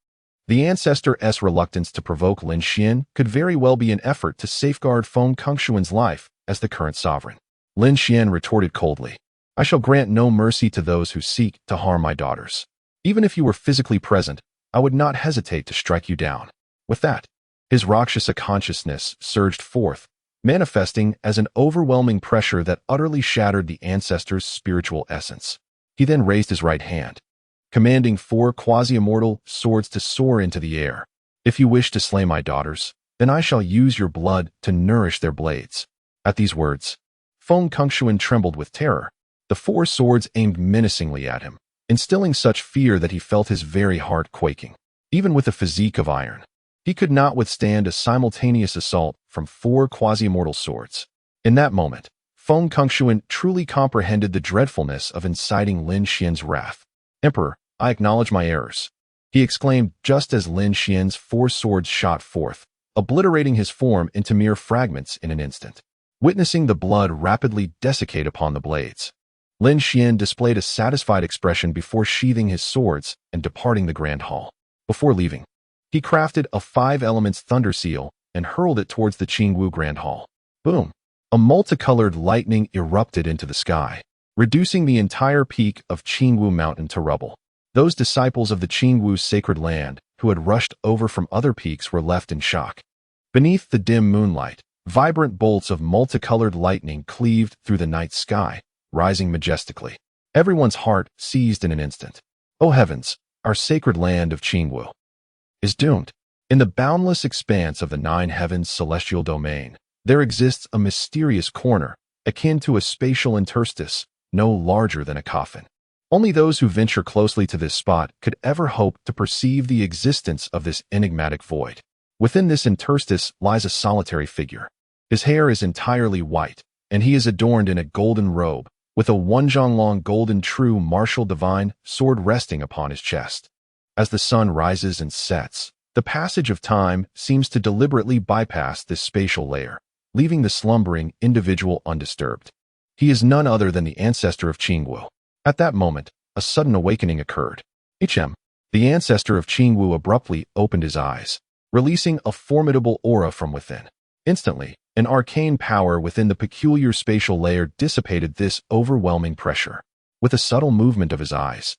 the ancestor's reluctance to provoke Lin Xian could very well be an effort to safeguard Feng Kongxuan's life as the current sovereign. Lin Xian retorted coldly, "I shall grant no mercy to those who seek to harm my daughters. Even if you were physically present, I would not hesitate to strike you down." With that, his Rakshasa consciousness surged forth, manifesting as an overwhelming pressure that utterly shattered the ancestor's spiritual essence. He then raised his right hand, commanding 4 quasi-immortal swords to soar into the air. "If you wish to slay my daughters, then I shall use your blood to nourish their blades." At these words, Feng Kongxuan trembled with terror. The 4 swords aimed menacingly at him, instilling such fear that he felt his very heart quaking. Even with a physique of iron, he could not withstand a simultaneous assault from 4 quasi-immortal swords. In that moment, Feng Kongxuan truly comprehended the dreadfulness of inciting Lin Xian's wrath. "Emperor, I acknowledge my errors," he exclaimed just as Lin Xian's 4 swords shot forth, obliterating his form into mere fragments in an instant. Witnessing the blood rapidly desiccate upon the blades, Lin Xian displayed a satisfied expression before sheathing his swords and departing the grand hall. Before leaving, he crafted a 5 elements thunder seal and hurled it towards the Qingwu Grand Hall. Boom! A multicolored lightning erupted into the sky, reducing the entire peak of Qingwu Mountain to rubble. Those disciples of the Qingwu sacred land who had rushed over from other peaks were left in shock. Beneath the dim moonlight, vibrant bolts of multicolored lightning cleaved through the night sky, rising majestically. Everyone's heart seized in an instant. Oh heavens, our sacred land of Qingwu is doomed. In the boundless expanse of the 9 heavens celestial domain, there exists a mysterious corner, akin to a spatial interstice, no larger than a coffin. Only those who venture closely to this spot could ever hope to perceive the existence of this enigmatic void. Within this interstice lies a solitary figure. His hair is entirely white, and he is adorned in a golden robe, with a 1-zhang-long golden true martial divine sword resting upon his chest. As the sun rises and sets, the passage of time seems to deliberately bypass this spatial layer, leaving the slumbering individual undisturbed. He is none other than the ancestor of Qingwu. At that moment, a sudden awakening occurred. The ancestor of Qingwu abruptly opened his eyes, releasing a formidable aura from within. Instantly, an arcane power within the peculiar spatial layer dissipated this overwhelming pressure. With a subtle movement of his eyes,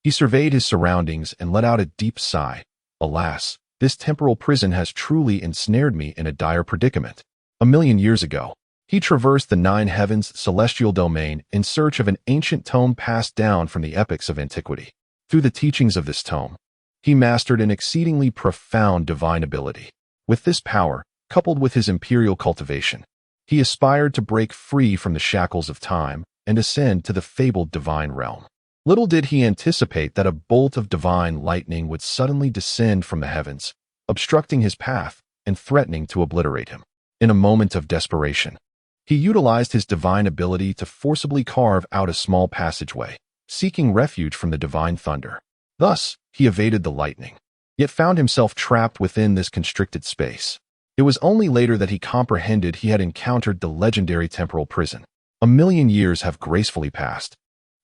he surveyed his surroundings and let out a deep sigh. Alas, this temporal prison has truly ensnared me in a dire predicament. 1,000,000 years ago, he traversed the 9 heavens celestial domain in search of an ancient tome passed down from the epics of antiquity. Through the teachings of this tome, he mastered an exceedingly profound divine ability. With this power, coupled with his imperial cultivation, he aspired to break free from the shackles of time and ascend to the fabled divine realm. Little did he anticipate that a bolt of divine lightning would suddenly descend from the heavens, obstructing his path and threatening to obliterate him. In a moment of desperation, he utilized his divine ability to forcibly carve out a small passageway, seeking refuge from the divine thunder. Thus, he evaded the lightning, yet found himself trapped within this constricted space. It was only later that he comprehended he had encountered the legendary temporal prison. 1,000,000 years have gracefully passed,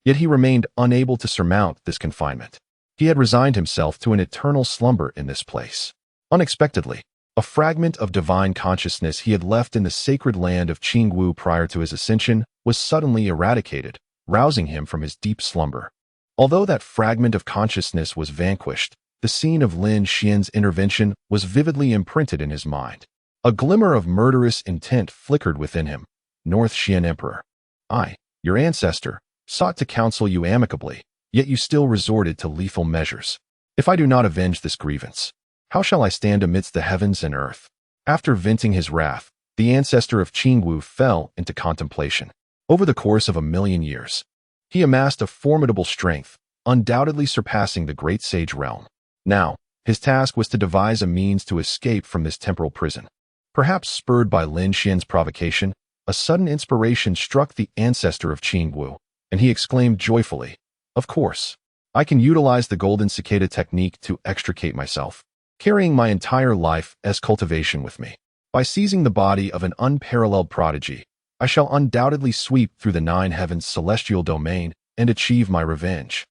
yet he remained unable to surmount this confinement. He had resigned himself to an eternal slumber in this place. Unexpectedly, a fragment of divine consciousness he had left in the sacred land of Qingwu prior to his ascension was suddenly eradicated, rousing him from his deep slumber. Although that fragment of consciousness was vanquished, the scene of Lin Xian's intervention was vividly imprinted in his mind. A glimmer of murderous intent flickered within him. "North Xian Emperor, I, your ancestor, sought to counsel you amicably, yet you still resorted to lethal measures. If I do not avenge this grievance, how shall I stand amidst the heavens and earth?" After venting his wrath, the ancestor of Qingwu fell into contemplation. Over the course of 1,000,000 years, he amassed a formidable strength, undoubtedly surpassing the great sage realm. Now, his task was to devise a means to escape from this temporal prison. Perhaps spurred by Lin Xian's provocation, a sudden inspiration struck the ancestor of Qingwu, and he exclaimed joyfully, "Of course, I can utilize the golden cicada technique to extricate myself, carrying my entire life as cultivation with me. By seizing the body of an unparalleled prodigy, I shall undoubtedly sweep through the 9 heavens celestial domain and achieve my revenge."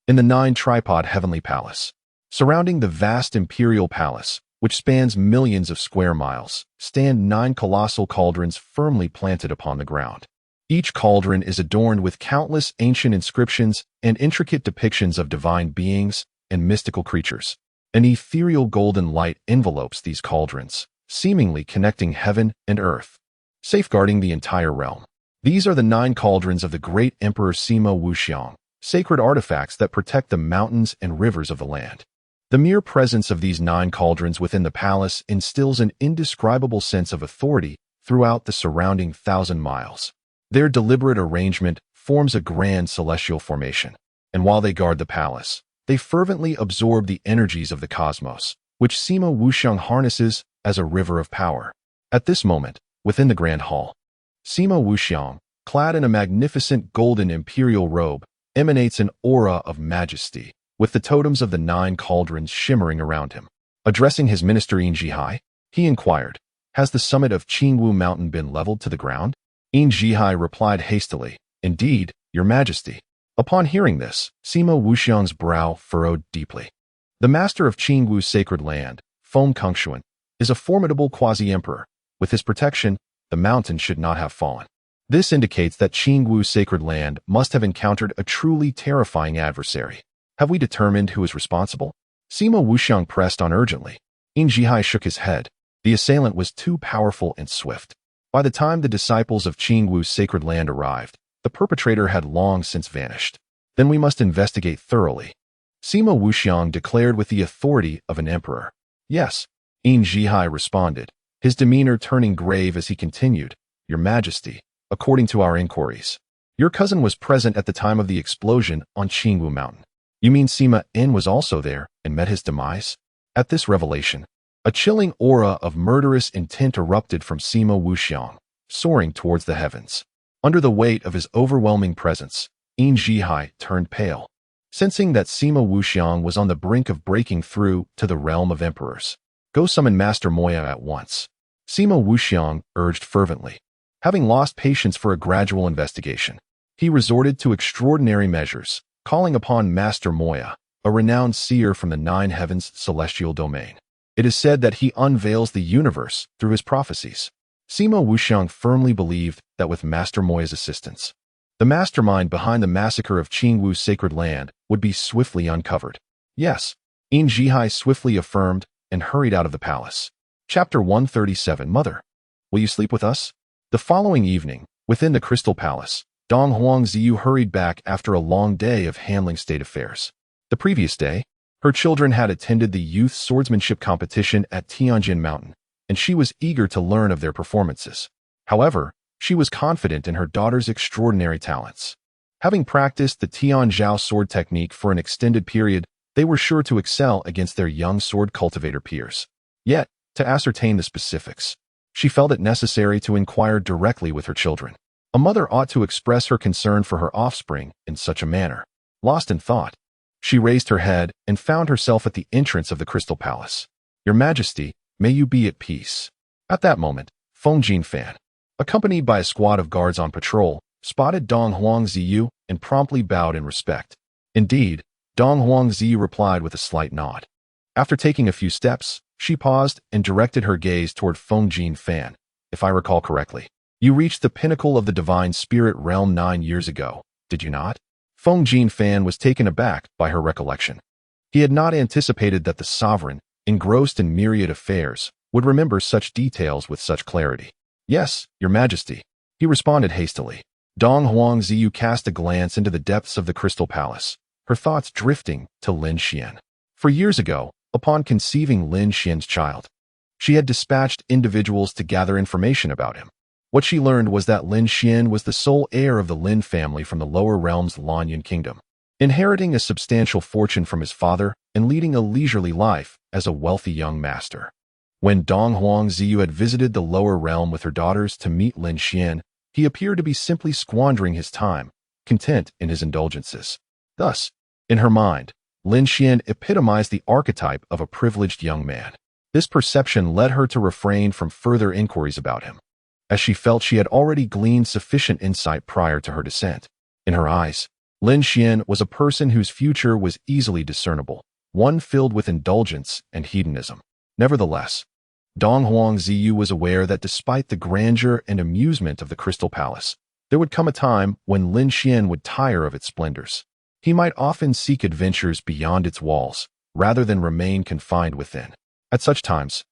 in the 9-tripod heavenly palace. Surrounding the vast imperial palace, which spans millions of square miles, stand 9 colossal cauldrons firmly planted upon the ground. Each cauldron is adorned with countless ancient inscriptions and intricate depictions of divine beings and mystical creatures. An ethereal golden light envelopes these cauldrons, seemingly connecting heaven and earth, safeguarding the entire realm. These are the 9 cauldrons of the great Emperor Sima Wuxiang, sacred artifacts that protect the mountains and rivers of the land. The mere presence of these 9 cauldrons within the palace instills an indescribable sense of authority throughout the surrounding 1,000 miles. Their deliberate arrangement forms a grand celestial formation, and while they guard the palace, they fervently absorb the energies of the cosmos, which Sima Wuxiang harnesses as a river of power. At this moment, within the grand hall, Sima Wuxiang, clad in a magnificent golden imperial robe, emanates an aura of majesty, with the totems of the 9 cauldrons shimmering around him. Addressing his minister Yin Jihai, he inquired, "Has the summit of Qingwu Mountain been leveled to the ground?" Yin Jihai replied hastily, "Indeed, your majesty." Upon hearing this, Sima Wuxiang's brow furrowed deeply. The master of Qingwu's sacred land, Feng Kongshuan, is a formidable quasi-emperor. With his protection, the mountain should not have fallen. This indicates that Qingwu's sacred land must have encountered a truly terrifying adversary. Have we determined who is responsible? Sima Wuxiang pressed on urgently. Yin Jihai shook his head. The assailant was too powerful and swift. By the time the disciples of Qingwu's sacred land arrived, the perpetrator had long since vanished. Then we must investigate thoroughly. Sima Wuxiang declared with the authority of an emperor. Yes, Yin Jihai responded, his demeanor turning grave as he continued, "Your Majesty, according to our inquiries, your cousin was present at the time of the explosion on Qingwu Mountain. You mean Sima N was also there and met his demise?" At this revelation, a chilling aura of murderous intent erupted from Sima Wuxiang, soaring towards the heavens. Under the weight of his overwhelming presence, Yin Jihai turned pale, sensing that Sima Wuxiang was on the brink of breaking through to the realm of emperors. "Go summon Master Moya at once," Sima Wuxiang urged fervently. Having lost patience for a gradual investigation, he resorted to extraordinary measures, calling upon Master Moya, a renowned seer from the 9 heavens' celestial domain. It is said that he unveils the universe through his prophecies. Sima Wuxiang firmly believed that with Master Moya's assistance, the mastermind behind the massacre of Qingwu's sacred land would be swiftly uncovered. "Yes," Yin Jihai swiftly affirmed and hurried out of the palace. Chapter 137. Mother, will you sleep with us? The following evening, within the Crystal Palace, Dong Huangziyu hurried back after a long day of handling state affairs. The previous day, her children had attended the youth swordsmanship competition at Tianjin Mountain, and she was eager to learn of their performances. However, she was confident in her daughter's extraordinary talents. Having practiced the Tianjiao sword technique for an extended period, they were sure to excel against their young sword cultivator peers. Yet, to ascertain the specifics, she felt it necessary to inquire directly with her children. A mother ought to express her concern for her offspring in such a manner. Lost in thought, she raised her head and found herself at the entrance of the Crystal Palace. "Your Majesty, may you be at peace." At that moment, Feng Jinfan, accompanied by a squad of guards on patrol, spotted Dong Huangziyu and promptly bowed in respect. Indeed, Dong Huangziyu replied with a slight nod. After taking a few steps, she paused and directed her gaze toward Feng Jinfan. "If I recall correctly, you reached the pinnacle of the divine spirit realm 9 years ago, did you not?" Feng Jinfan was taken aback by her recollection. He had not anticipated that the sovereign, engrossed in myriad affairs, would remember such details with such clarity. "Yes, your Majesty," he responded hastily. Dong Huangziyu cast a glance into the depths of the Crystal Palace, her thoughts drifting to Lin Xian. For years ago, upon conceiving Lin Xian's child, she had dispatched individuals to gather information about him. What she learned was that Lin Xian was the sole heir of the Lin family from the lower realms Lanyan Kingdom, inheriting a substantial fortune from his father and leading a leisurely life as a wealthy young master. When Dong Huangziyu had visited the lower realm with her daughters to meet Lin Xian, he appeared to be simply squandering his time, content in his indulgences. Thus, in her mind, Lin Xian epitomized the archetype of a privileged young man. This perception led her to refrain from further inquiries about him, as she felt she had already gleaned sufficient insight prior to her descent. In her eyes, Lin Xian was a person whose future was easily discernible, one filled with indulgence and hedonism. Nevertheless, Dong Huangziyu was aware that despite the grandeur and amusement of the Crystal Palace, there would come a time when Lin Xian would tire of its splendors. He might often seek adventures beyond its walls, rather than remain confined within. At such times,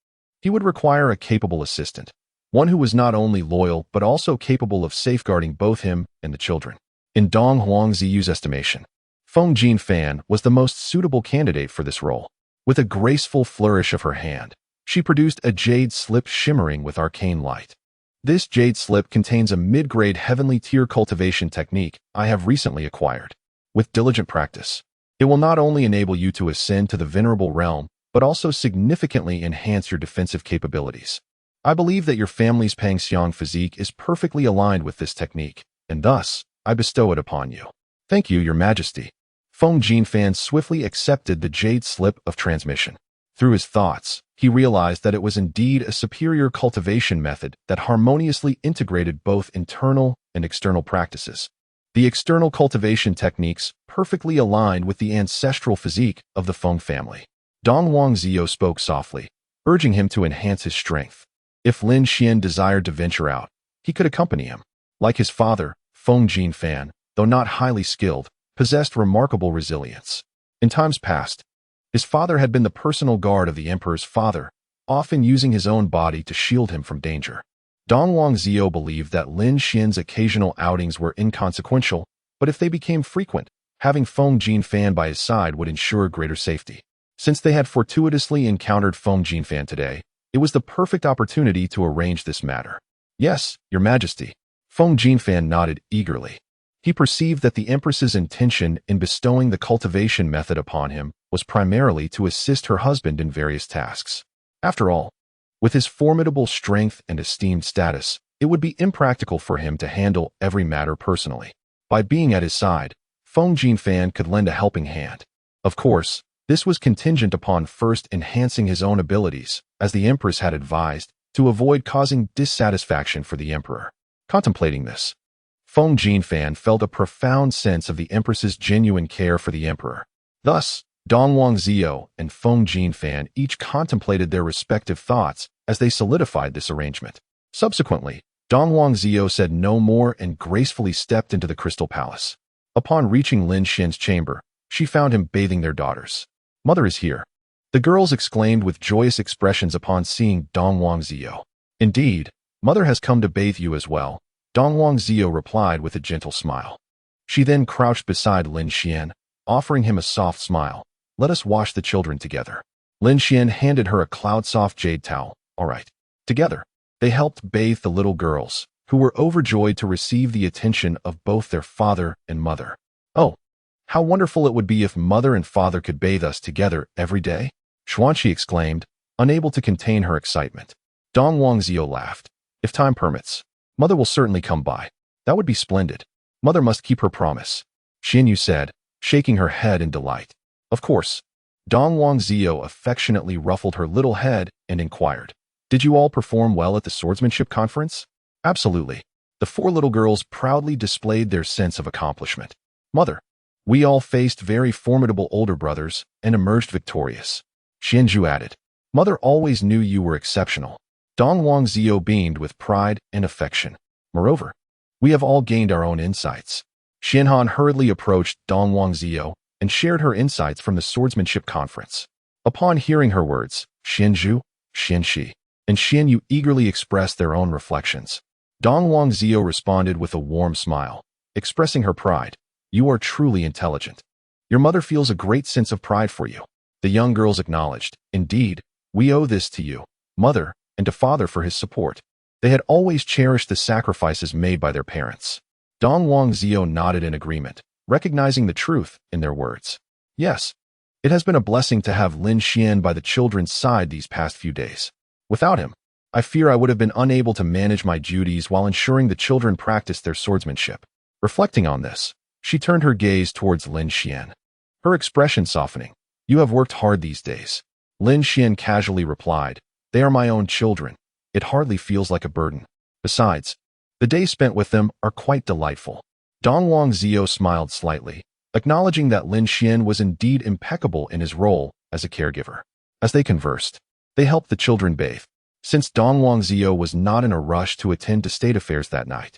he would require a capable assistant, one who was not only loyal but also capable of safeguarding both him and the children. In Dong Huangziyu's estimation, Feng Jinfan was the most suitable candidate for this role. With a graceful flourish of her hand, she produced a jade slip shimmering with arcane light. This jade slip contains a mid-grade heavenly tier cultivation technique I have recently acquired. With diligent practice, it will not only enable you to ascend to the venerable realm, but also significantly enhance your defensive capabilities. I believe that your family's Pangxiang physique is perfectly aligned with this technique, and thus, I bestow it upon you. Thank you, Your Majesty. Feng Jinfan swiftly accepted the jade slip of transmission. Through his thoughts, he realized that it was indeed a superior cultivation method that harmoniously integrated both internal and external practices. The external cultivation techniques perfectly aligned with the ancestral physique of the Feng family. Dong Huangziyu spoke softly, urging him to enhance his strength. If Lin Xian desired to venture out, he could accompany him. Like his father, Feng Jinfan, though not highly skilled, possessed remarkable resilience. In times past, his father had been the personal guard of the emperor's father, often using his own body to shield him from danger. Dong Huangziyu believed that Lin Xian's occasional outings were inconsequential, but if they became frequent, having Feng Jinfan by his side would ensure greater safety. Since they had fortuitously encountered Feng Jinfan today, it was the perfect opportunity to arrange this matter. Yes, Your Majesty. Feng Jinfan nodded eagerly. He perceived that the Empress's intention in bestowing the cultivation method upon him was primarily to assist her husband in various tasks. After all, with his formidable strength and esteemed status, it would be impractical for him to handle every matter personally. By being at his side, Feng Jinfan could lend a helping hand. Of course, this was contingent upon first enhancing his own abilities, as the Empress had advised, to avoid causing dissatisfaction for the Emperor. Contemplating this, Feng Jinfan felt a profound sense of the Empress's genuine care for the Emperor. Thus, Dong Huangziyu and Feng Jinfan each contemplated their respective thoughts as they solidified this arrangement. Subsequently, Dong Huangziyu said no more and gracefully stepped into the Crystal Palace. Upon reaching Lin Xian's chamber, she found him bathing their daughters. "Mother is here," the girls exclaimed with joyous expressions upon seeing Dong Huangziyu. "Indeed, Mother has come to bathe you as well," Dong Huangziyu replied with a gentle smile. She then crouched beside Lin Xian, offering him a soft smile. "Let us wash the children together." Lin Xian handed her a cloud-soft jade towel. "All right." Together, they helped bathe the little girls, who were overjoyed to receive the attention of both their father and mother. "Oh, how wonderful it would be if Mother and Father could bathe us together every day," Xuanqi exclaimed, unable to contain her excitement. Dong Huangziyu laughed. "If time permits, Mother will certainly come by. That would be splendid. Mother must keep her promise," Xianyu said, shaking her head in delight. "Of course." Dong Huangziyu affectionately ruffled her little head and inquired, "Did you all perform well at the swordsmanship conference?" "Absolutely." The four little girls proudly displayed their sense of accomplishment. "Mother, we all faced very formidable older brothers and emerged victorious," Xianju added. "Mother always knew you were exceptional." Dong Huangziyu beamed with pride and affection. "Moreover, we have all gained our own insights." Xianhan hurriedly approached Dong Huangziyu and shared her insights from the swordsmanship conference. Upon hearing her words, Xianju, Xianxi, and Xianyu eagerly expressed their own reflections. Dong Huangziyu responded with a warm smile, expressing her pride. "You are truly intelligent. Your mother feels a great sense of pride for you." The young girls acknowledged, "Indeed, we owe this to you, Mother, and to Father for his support." They had always cherished the sacrifices made by their parents. Dong Huangziyu nodded in agreement, recognizing the truth in their words. "Yes, it has been a blessing to have Lin Xian by the children's side these past few days. Without him, I fear I would have been unable to manage my duties while ensuring the children practiced their swordsmanship." Reflecting on this, she turned her gaze towards Lin Xian, her expression softening. "You have worked hard these days." Lin Xian casually replied, "They are my own children. It hardly feels like a burden. Besides, the days spent with them are quite delightful." Dong Zio smiled slightly, acknowledging that Lin Xian was indeed impeccable in his role as a caregiver. As they conversed, they helped the children bathe. Since Dong Zio was not in a rush to attend to state affairs that night,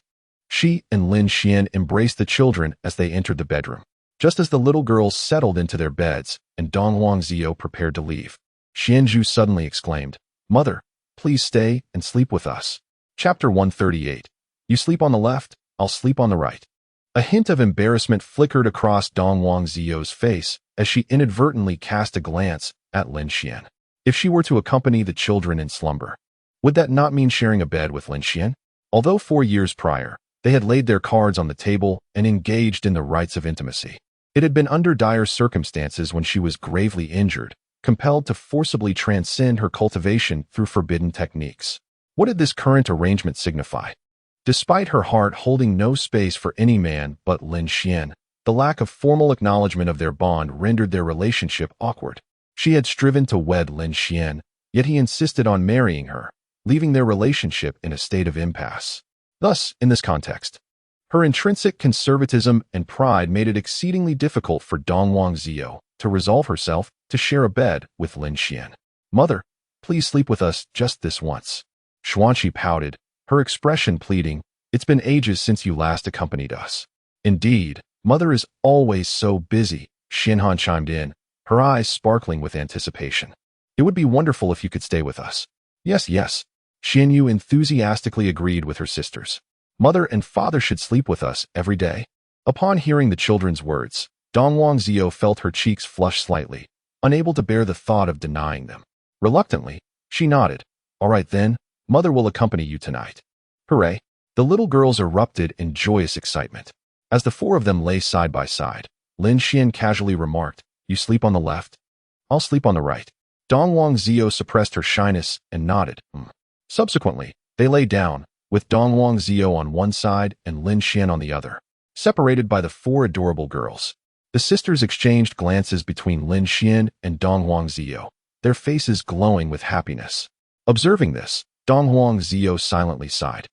she and Lin Xian embraced the children as they entered the bedroom. Just as the little girls settled into their beds and Dong Zio prepared to leave, Xianzhu suddenly exclaimed, "Mother, please stay and sleep with us." Chapter 138. You sleep on the left, I'll sleep on the right. A hint of embarrassment flickered across Dong Zio's face as she inadvertently cast a glance at Lin Xian. If she were to accompany the children in slumber, would that not mean sharing a bed with Lin Xian? Although 4 years prior, they had laid their cards on the table and engaged in the rites of intimacy, it had been under dire circumstances when she was gravely injured, compelled to forcibly transcend her cultivation through forbidden techniques. What did this current arrangement signify? Despite her heart holding no space for any man but Lin Xian, the lack of formal acknowledgement of their bond rendered their relationship awkward. She had striven to wed Lin Xian, yet he insisted on marrying her, leaving their relationship in a state of impasse. Thus, in this context, her intrinsic conservatism and pride made it exceedingly difficult for Dong Zio to resolve herself to share a bed with Lin Xian. "Mother, please sleep with us just this once." Xuanqi pouted, her expression pleading, "It's been ages since you last accompanied us." "Indeed, Mother is always so busy," Xianhan chimed in, her eyes sparkling with anticipation. "It would be wonderful if you could stay with us." Yes, Xianyu enthusiastically agreed with her sisters. "Mother and father should sleep with us every day." Upon hearing the children's words, Dong Zio felt her cheeks flush slightly, unable to bear the thought of denying them. Reluctantly, she nodded. "All right then, Mother will accompany you tonight." Hooray! The little girls erupted in joyous excitement. As the 4 of them lay side by side, Lin Xian casually remarked, "You sleep on the left? I'll sleep on the right." Dong Zio suppressed her shyness and nodded. Subsequently, they lay down, with Dong Zio on one side and Lin Xian on the other, separated by the 4 adorable girls. The sisters exchanged glances between Lin Xian and Dong Zio, their faces glowing with happiness. Observing this, Dong Zio silently sighed.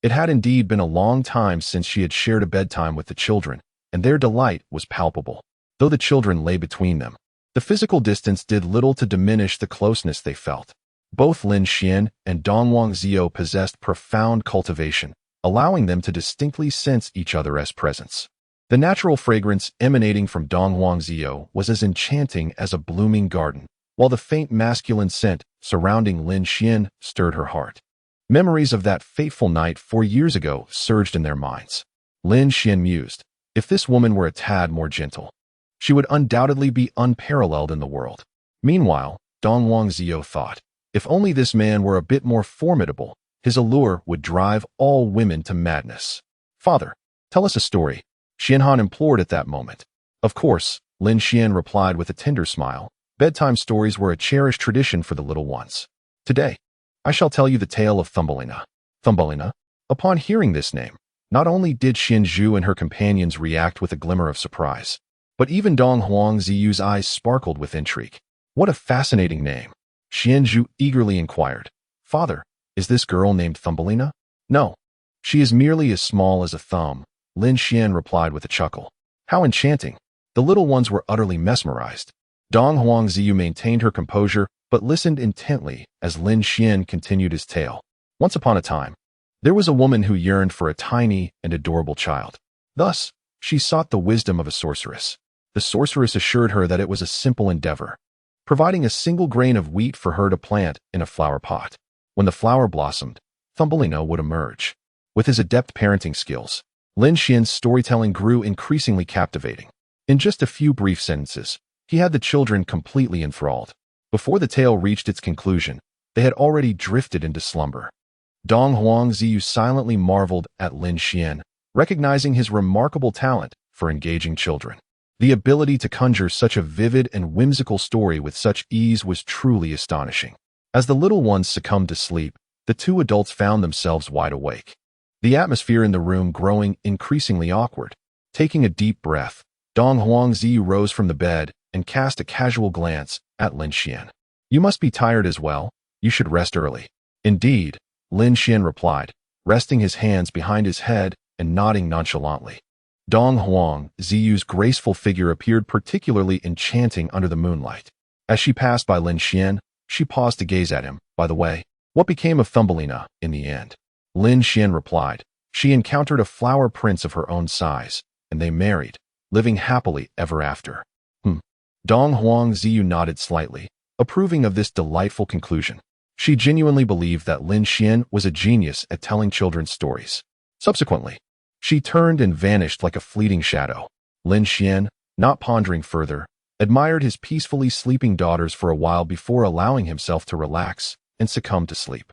It had indeed been a long time since she had shared a bedtime with the children, and their delight was palpable. Though the children lay between them, the physical distance did little to diminish the closeness they felt. Both Lin Xian and Dong Zio possessed profound cultivation, allowing them to distinctly sense each other as presence. The natural fragrance emanating from Dong Zio was as enchanting as a blooming garden, while the faint masculine scent surrounding Lin Xian stirred her heart. Memories of that fateful night 4 years ago surged in their minds. Lin Xian mused, if this woman were a tad more gentle, she would undoubtedly be unparalleled in the world. Meanwhile, Dong Zio thought, if only this man were a bit more formidable, his allure would drive all women to madness. "Father, tell us a story," Xianhan implored at that moment. "Of course," Lin Xian replied with a tender smile. Bedtime stories were a cherished tradition for the little ones. "Today, I shall tell you the tale of Thumbelina." Thumbelina? Upon hearing this name, not only did Xianzhu and her companions react with a glimmer of surprise, but even Dong Ziyu's eyes sparkled with intrigue. "What a fascinating name!" Xianzhu eagerly inquired. "Father, is this girl named Thumbelina?" "No, she is merely as small as a thumb," Lin Xian replied with a chuckle. "How enchanting!" The little ones were utterly mesmerized. Dong Ziyu maintained her composure, but listened intently as Lin Xian continued his tale. Once upon a time, there was a woman who yearned for a tiny and adorable child. Thus, she sought the wisdom of a sorceress. The sorceress assured her that it was a simple endeavor, providing a single grain of wheat for her to plant in a flower pot. When the flower blossomed, Thumbelina would emerge. With his adept parenting skills, Lin Xian's storytelling grew increasingly captivating. In just a few brief sentences, he had the children completely enthralled. Before the tale reached its conclusion, they had already drifted into slumber. Dong Ziyu silently marveled at Lin Xian, recognizing his remarkable talent for engaging children. The ability to conjure such a vivid and whimsical story with such ease was truly astonishing. As the little ones succumbed to sleep, the 2 adults found themselves wide awake, the atmosphere in the room growing increasingly awkward. Taking a deep breath, Dong Ziyu rose from the bed and cast a casual glance at Lin Xian. "You must be tired as well. You should rest early." "Indeed," Lin Xian replied, resting his hands behind his head and nodding nonchalantly. Dong Huang Ziyu's graceful figure appeared particularly enchanting under the moonlight. As she passed by Lin Xian, she paused to gaze at him. By the way, what became of Thumbelina in the end? Lin Xian replied. She encountered a flower prince of her own size, and they married, living happily ever after. Dong Huang Ziyu nodded slightly, approving of this delightful conclusion. She genuinely believed that Lin Xian was a genius at telling children's stories. Subsequently, she turned and vanished like a fleeting shadow. Lin Xian, not pondering further, admired his peacefully sleeping daughters for a while before allowing himself to relax and succumb to sleep.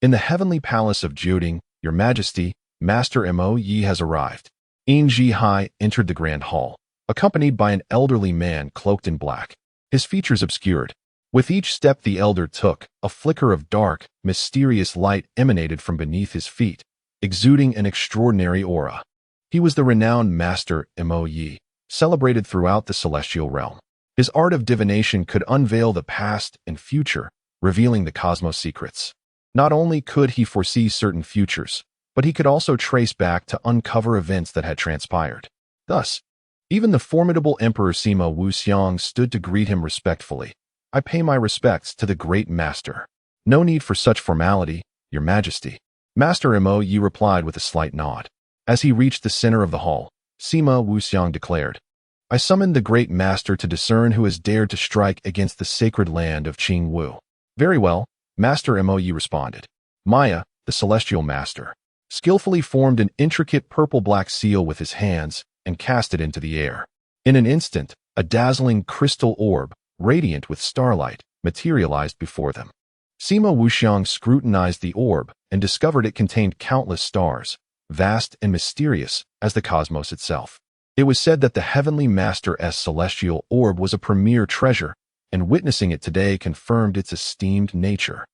In the heavenly palace of Jiuding, Your Majesty, Master Mo Yi has arrived. Yin Zhihai entered the grand hall, accompanied by an elderly man cloaked in black, his features obscured. With each step the elder took, a flicker of dark, mysterious light emanated from beneath his feet, exuding an extraordinary aura. He was the renowned Master Mo Yi, celebrated throughout the celestial realm. His art of divination could unveil the past and future, revealing the cosmos' secrets. Not only could he foresee certain futures, but he could also trace back to uncover events that had transpired. Thus, even the formidable Emperor Sima Wuxiang stood to greet him respectfully. I pay my respects to the great master. No need for such formality, Your Majesty. Master Mo Yi replied with a slight nod. As he reached the center of the hall, Sima Wuxiang declared, I summoned the great master to discern who has dared to strike against the sacred land of Qingwu. Very well, Master Mo Yi responded. Maya, the celestial master, skillfully formed an intricate purple-black seal with his hands and cast it into the air. In an instant, a dazzling crystal orb, radiant with starlight, materialized before them. Sima Wuxiang scrutinized the orb and discovered it contained countless stars, vast and mysterious as the cosmos itself. It was said that the heavenly master's celestial orb was a premier treasure, and witnessing it today confirmed its esteemed nature.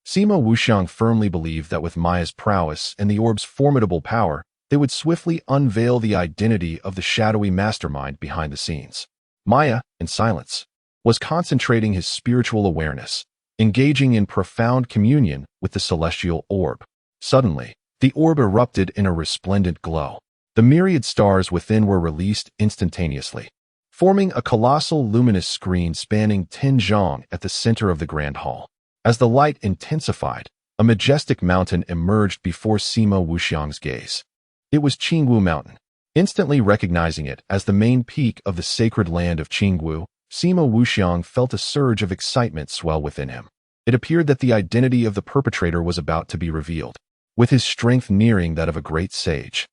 Sima Wuxiang firmly believed that with Maya's prowess and the orb's formidable power, they would swiftly unveil the identity of the shadowy mastermind behind the scenes. Maya, in silence, was concentrating his spiritual awareness, engaging in profound communion with the celestial orb. Suddenly, the orb erupted in a resplendent glow. The myriad stars within were released instantaneously, forming a colossal luminous screen spanning 10 zhang at the center of the grand hall. As the light intensified, a majestic mountain emerged before Sima Wuxiang's gaze. It was Qingwu Mountain. Instantly recognizing it as the main peak of the sacred land of Qingwu, Sima Wuxiang felt a surge of excitement swell within him. It appeared that the identity of the perpetrator was about to be revealed. With his strength nearing that of a great sage,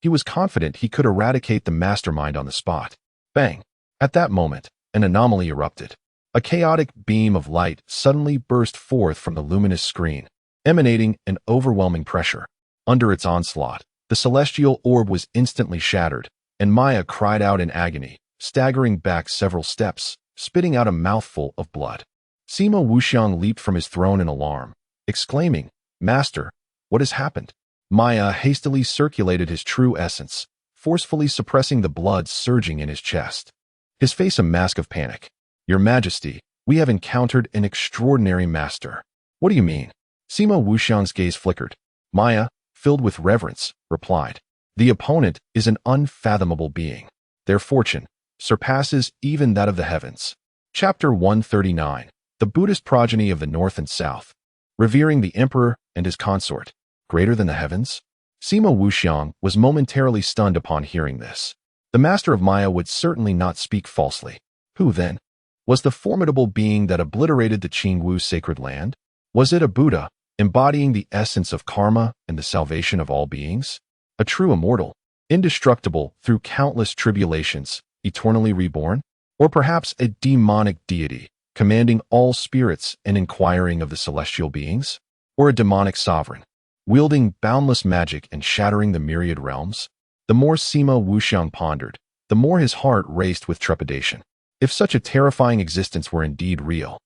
he was confident he could eradicate the mastermind on the spot. Bang! At that moment, an anomaly erupted. A chaotic beam of light suddenly burst forth from the luminous screen, emanating an overwhelming pressure. Under its onslaught, the celestial orb was instantly shattered, and Maya cried out in agony, staggering back several steps, spitting out a mouthful of blood. Sima Wuxiang leaped from his throne in alarm, exclaiming, Master, what has happened? Maya hastily circulated his true essence, forcefully suppressing the blood surging in his chest. His face a mask of panic. Your Majesty, we have encountered an extraordinary master. What do you mean? Sima Wuxiang's gaze flickered. Maya, filled with reverence, replied, the opponent is an unfathomable being. Their fortune surpasses even that of the heavens. Chapter 139. The Buddhist progeny of the North and South. Revering the Emperor and his consort. Greater than the heavens? Sima Wuxiang was momentarily stunned upon hearing this. The master of Maya would certainly not speak falsely. Who, then, was the formidable being that obliterated the Qingwu sacred land? Was it a Buddha, embodying the essence of karma and the salvation of all beings? A true immortal, indestructible through countless tribulations, eternally reborn? Or perhaps a demonic deity, commanding all spirits and inquiring of the celestial beings? Or a demonic sovereign, wielding boundless magic and shattering the myriad realms? The more Sima Wuxiang pondered, the more his heart raced with trepidation. If such a terrifying existence were indeed real,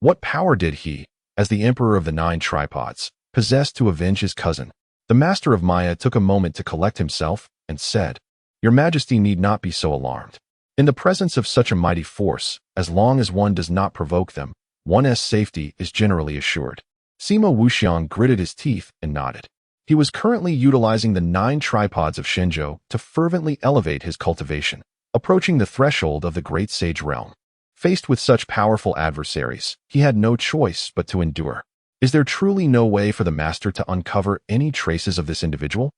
what power did he, as the Emperor of the 9 tripods, possess to avenge his cousin? The Master of Maya took a moment to collect himself and said, Your Majesty need not be so alarmed. In the presence of such a mighty force, as long as one does not provoke them, one's safety is generally assured. Sima Wuxiang gritted his teeth and nodded. He was currently utilizing the 9 tripods of Shinjo to fervently elevate his cultivation, approaching the threshold of the great sage realm. Faced with such powerful adversaries, he had no choice but to endure. Is there truly no way for the master to uncover any traces of this individual?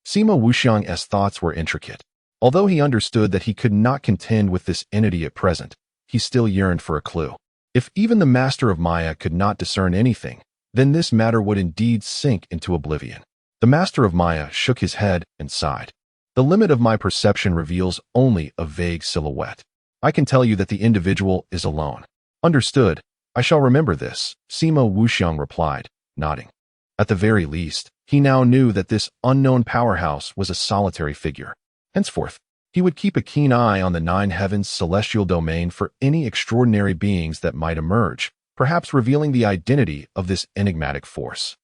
Sima Wuxiang's thoughts were intricate. Although he understood that he could not contend with this entity at present, he still yearned for a clue. If even the master of Maya could not discern anything, then this matter would indeed sink into oblivion. The master of Maya shook his head and sighed. The limit of my perception reveals only a vague silhouette. I can tell you that the individual is alone. Understood. I shall remember this, Sima Wuxiang replied, nodding. At the very least, he now knew that this unknown powerhouse was a solitary figure. Henceforth, he would keep a keen eye on the 9 heavens' celestial domain for any extraordinary beings that might emerge, perhaps revealing the identity of this enigmatic force.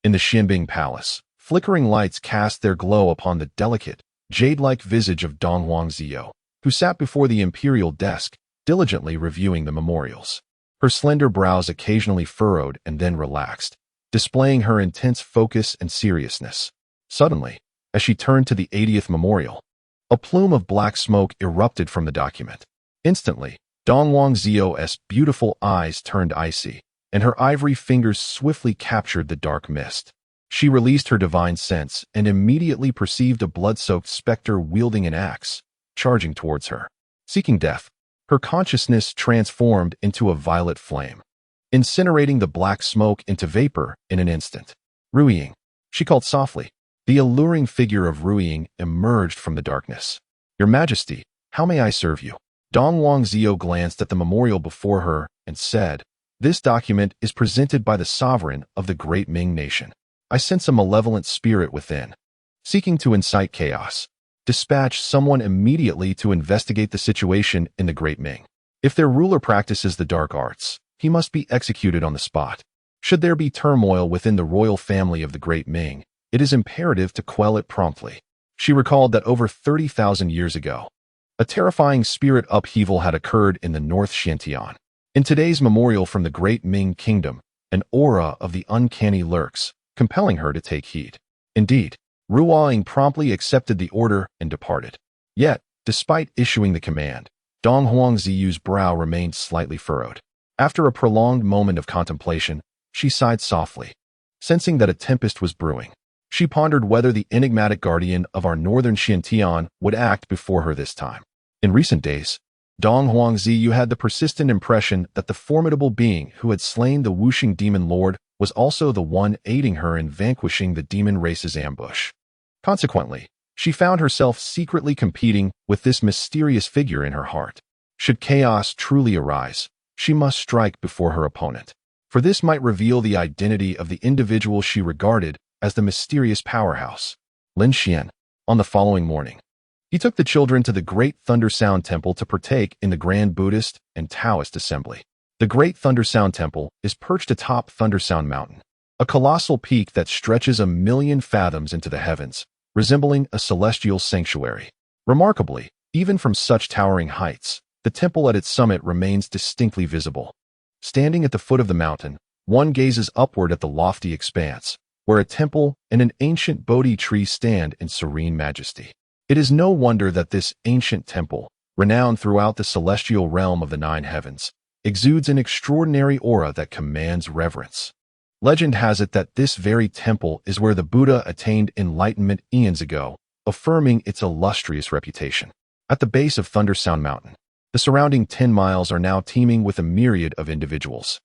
In the Xinbing Palace, flickering lights cast their glow upon the delicate, jade-like visage of Dong Huangzhou, who sat before the imperial desk, diligently reviewing the memorials. Her slender brows occasionally furrowed and then relaxed, displaying her intense focus and seriousness. Suddenly, as she turned to the 80th memorial, a plume of black smoke erupted from the document. Instantly, Dong Huangzhou's beautiful eyes turned icy, and her ivory fingers swiftly captured the dark mist. She released her divine sense and immediately perceived a blood-soaked specter wielding an axe, charging towards her. Seeking death, her consciousness transformed into a violet flame, incinerating the black smoke into vapor in an instant. Ruiying, she called softly. The alluring figure of Ruiying emerged from the darkness. Your Majesty, how may I serve you? Dong Huangzhou glanced at the memorial before her and said, This document is presented by the sovereign of the great Ming nation. I sense a malevolent spirit within, seeking to incite chaos. Dispatch someone immediately to investigate the situation in the Great Ming. If their ruler practices the dark arts, he must be executed on the spot. Should there be turmoil within the royal family of the Great Ming, it is imperative to quell it promptly. She recalled that over 30,000 years ago, a terrifying spirit upheaval had occurred in the North Xintian. In today's memorial from the Great Ming Kingdom, an aura of the uncanny lurks, compelling her to take heed. Indeed, Ruiying promptly accepted the order and departed. Yet, despite issuing the command, Dong Huangzhou's brow remained slightly furrowed. After a prolonged moment of contemplation, she sighed softly, sensing that a tempest was brewing. She pondered whether the enigmatic guardian of our northern Xintian would act before her this time. In recent days, Dong Huangzhou had the persistent impression that the formidable being who had slain the Wuxing demon lord was also the one aiding her in vanquishing the demon race's ambush. Consequently, she found herself secretly competing with this mysterious figure in her heart. Should chaos truly arise, she must strike before her opponent, for this might reveal the identity of the individual she regarded as the mysterious powerhouse. Lin Xian. On the following morning, he took the children to the Great Thunder Sound Temple to partake in the grand Buddhist and Taoist assembly. The Great Thunder Sound Temple is perched atop Thunder Sound Mountain, a colossal peak that stretches 1,000,000 fathoms into the heavens, resembling a celestial sanctuary. Remarkably, even from such towering heights, the temple at its summit remains distinctly visible. Standing at the foot of the mountain, one gazes upward at the lofty expanse, where a temple and an ancient Bodhi tree stand in serene majesty. It is no wonder that this ancient temple, renowned throughout the celestial realm of the 9 heavens, exudes an extraordinary aura that commands reverence. Legend has it that this very temple is where the Buddha attained enlightenment eons ago, affirming its illustrious reputation. At the base of Thunder Sound Mountain, the surrounding 10 miles are now teeming with a myriad of individuals.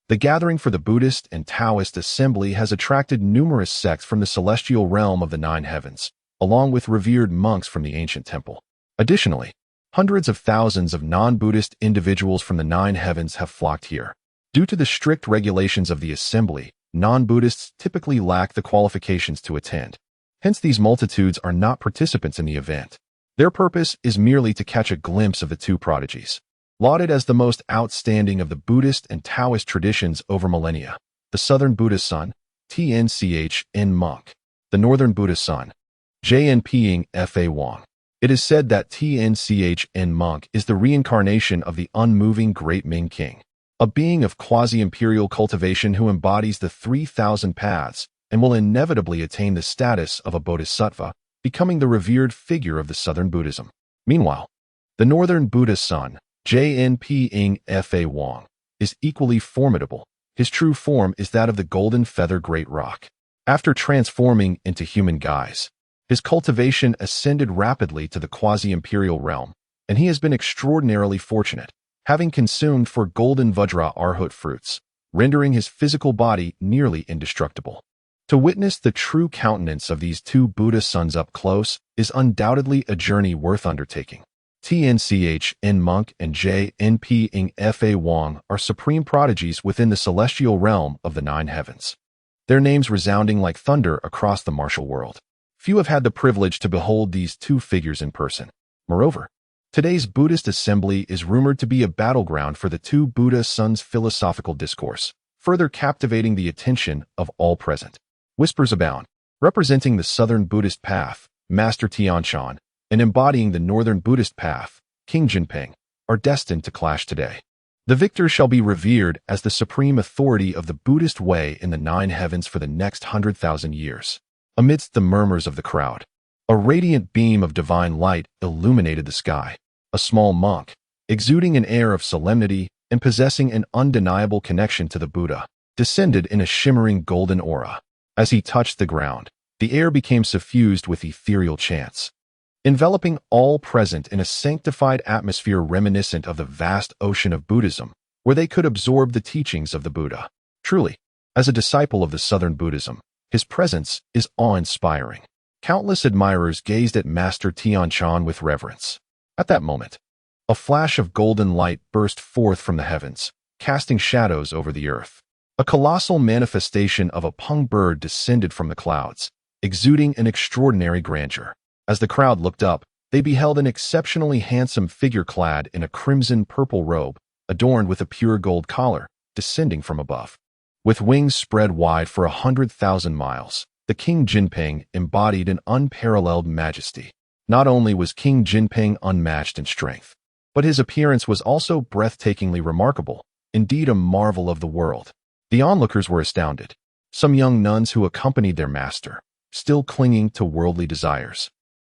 The gathering for the Buddhist and Taoist assembly has attracted numerous sects from the celestial realm of the 9 heavens, along with revered monks from the ancient temple. Additionally, hundreds of thousands of non-Buddhist individuals from the 9 heavens have flocked here. Due to the strict regulations of the assembly, non-Buddhists typically lack the qualifications to attend. Hence, these multitudes are not participants in the event. Their purpose is merely to catch a glimpse of the 2 prodigies. Lauded as the most outstanding of the Buddhist and Taoist traditions over millennia, the Southern Buddha's son, Tnchn Monk, the Northern Buddha's son, Jnping Fa Wang. It is said that Tnchn Monk is the reincarnation of the unmoving Great Ming King, a being of quasi-imperial cultivation who embodies the 3,000 paths and will inevitably attain the status of a bodhisattva, becoming the revered figure of the Southern Buddhism. Meanwhile, the Northern Buddha's son, Jnp Fa Wang, is equally formidable. His true form is that of the golden feather great rock. After transforming into human guise, his cultivation ascended rapidly to the quasi-imperial realm, and he has been extraordinarily fortunate, having consumed 4 golden Vajra Arhut fruits, rendering his physical body nearly indestructible. To witness the true countenance of these 2 Buddha sons up close is undoubtedly a journey worth undertaking. TNCH Monk and JNP Fa Wang are supreme prodigies within the celestial realm of the 9 heavens, their names resounding like thunder across the martial world. Few have had the privilege to behold these 2 figures in person. Moreover, today's Buddhist assembly is rumored to be a battleground for the 2 Buddha sons' philosophical discourse, further captivating the attention of all present. Whispers abound. Representing the Southern Buddhist path, Master Tianshan, and embodying the Northern Buddhist path, King Jinping, are destined to clash today. The victor shall be revered as the supreme authority of the Buddhist way in the 9 heavens for the next 100,000 years. Amidst the murmurs of the crowd, a radiant beam of divine light illuminated the sky. A small monk, exuding an air of solemnity and possessing an undeniable connection to the Buddha, descended in a shimmering golden aura. As he touched the ground, the air became suffused with ethereal chants, enveloping all present in a sanctified atmosphere reminiscent of the vast ocean of Buddhism, where they could absorb the teachings of the Buddha. Truly, as a disciple of the Southern Buddhism, his presence is awe-inspiring. Countless admirers gazed at Master Tianshan with reverence. At that moment, a flash of golden light burst forth from the heavens, casting shadows over the earth. A colossal manifestation of a pung bird descended from the clouds, exuding an extraordinary grandeur. As the crowd looked up, they beheld an exceptionally handsome figure clad in a crimson-purple robe, adorned with a pure gold collar, descending from above. With wings spread wide for 100,000 miles, the King Jinping embodied an unparalleled majesty. Not only was King Jinping unmatched in strength, but his appearance was also breathtakingly remarkable, indeed a marvel of the world. The onlookers were astounded. Some young nuns who accompanied their master, still clinging to worldly desires,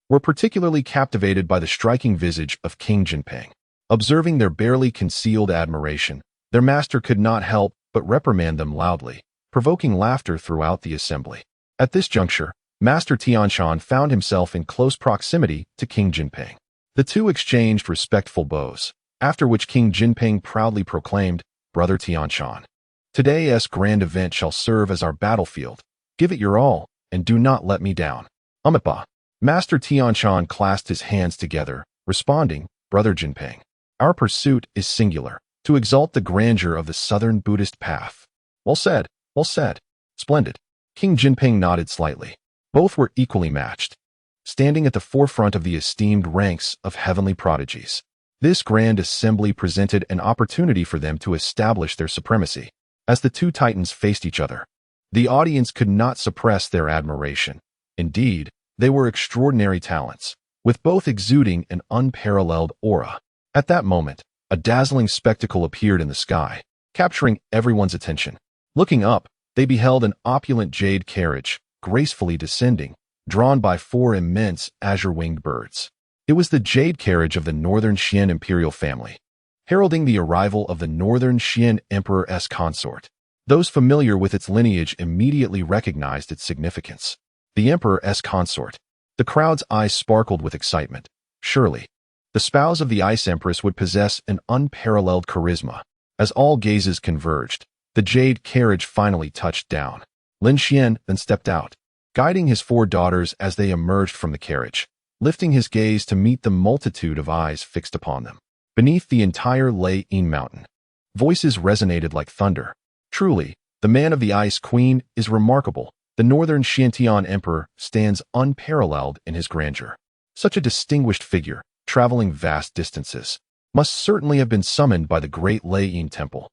were particularly captivated by the striking visage of King Jinping. Observing their barely concealed admiration, their master could not help but reprimand them loudly, provoking laughter throughout the assembly. At this juncture, Master Tianshan found himself in close proximity to King Jinping. The 2 exchanged respectful bows, after which King Jinping proudly proclaimed, "Brother Tianshan, today's grand event shall serve as our battlefield. Give it your all, and do not let me down." Amitabha. Master Tianshan clasped his hands together, responding, "Brother Jinping, our pursuit is singular, to exalt the grandeur of the Southern Buddhist path." Well said, well said. Splendid. King Jinping nodded slightly. Both were equally matched, standing at the forefront of the esteemed ranks of heavenly prodigies. This grand assembly presented an opportunity for them to establish their supremacy. As the 2 titans faced each other, the audience could not suppress their admiration. Indeed, they were extraordinary talents, with both exuding an unparalleled aura. At that moment, a dazzling spectacle appeared in the sky, capturing everyone's attention. Looking up, they beheld an opulent jade carriage, gracefully descending, drawn by 4 immense azure-winged birds. It was the jade carriage of the Northern Xian imperial family, heralding the arrival of the Northern Xian Emperor's consort. Those familiar with its lineage immediately recognized its significance. The Emperor's consort. The crowd's eyes sparkled with excitement. Surely, the spouse of the Ice Empress would possess an unparalleled charisma. As all gazes converged, the jade carriage finally touched down. Lin Xian then stepped out, guiding his 4 daughters as they emerged from the carriage, lifting his gaze to meet the multitude of eyes fixed upon them. Beneath the entire Lei Yin mountain, voices resonated like thunder. Truly, the man of the Ice Queen is remarkable. The Northern Xiantian Emperor stands unparalleled in his grandeur. Such a distinguished figure, traveling vast distances, must certainly have been summoned by the great Lei Yin temple.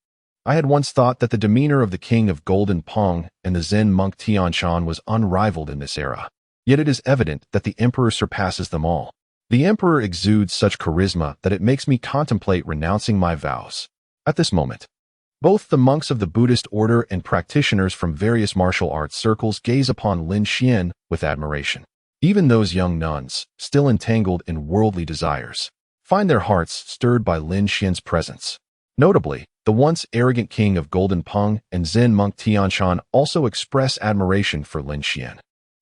I had once thought that the demeanor of the king of Golden Peng and the Zen monk Tianshan was unrivaled in this era. Yet it is evident that the emperor surpasses them all. The emperor exudes such charisma that it makes me contemplate renouncing my vows. At this moment, Both the monks of the Buddhist order and practitioners from various martial arts circles gaze upon Lin Xian with admiration. Even those young nuns, still entangled in worldly desires, find their hearts stirred by Lin Xian's presence. Notably, the once arrogant king of Golden Peng and Zen monk Tianshan also express admiration for Lin Xian.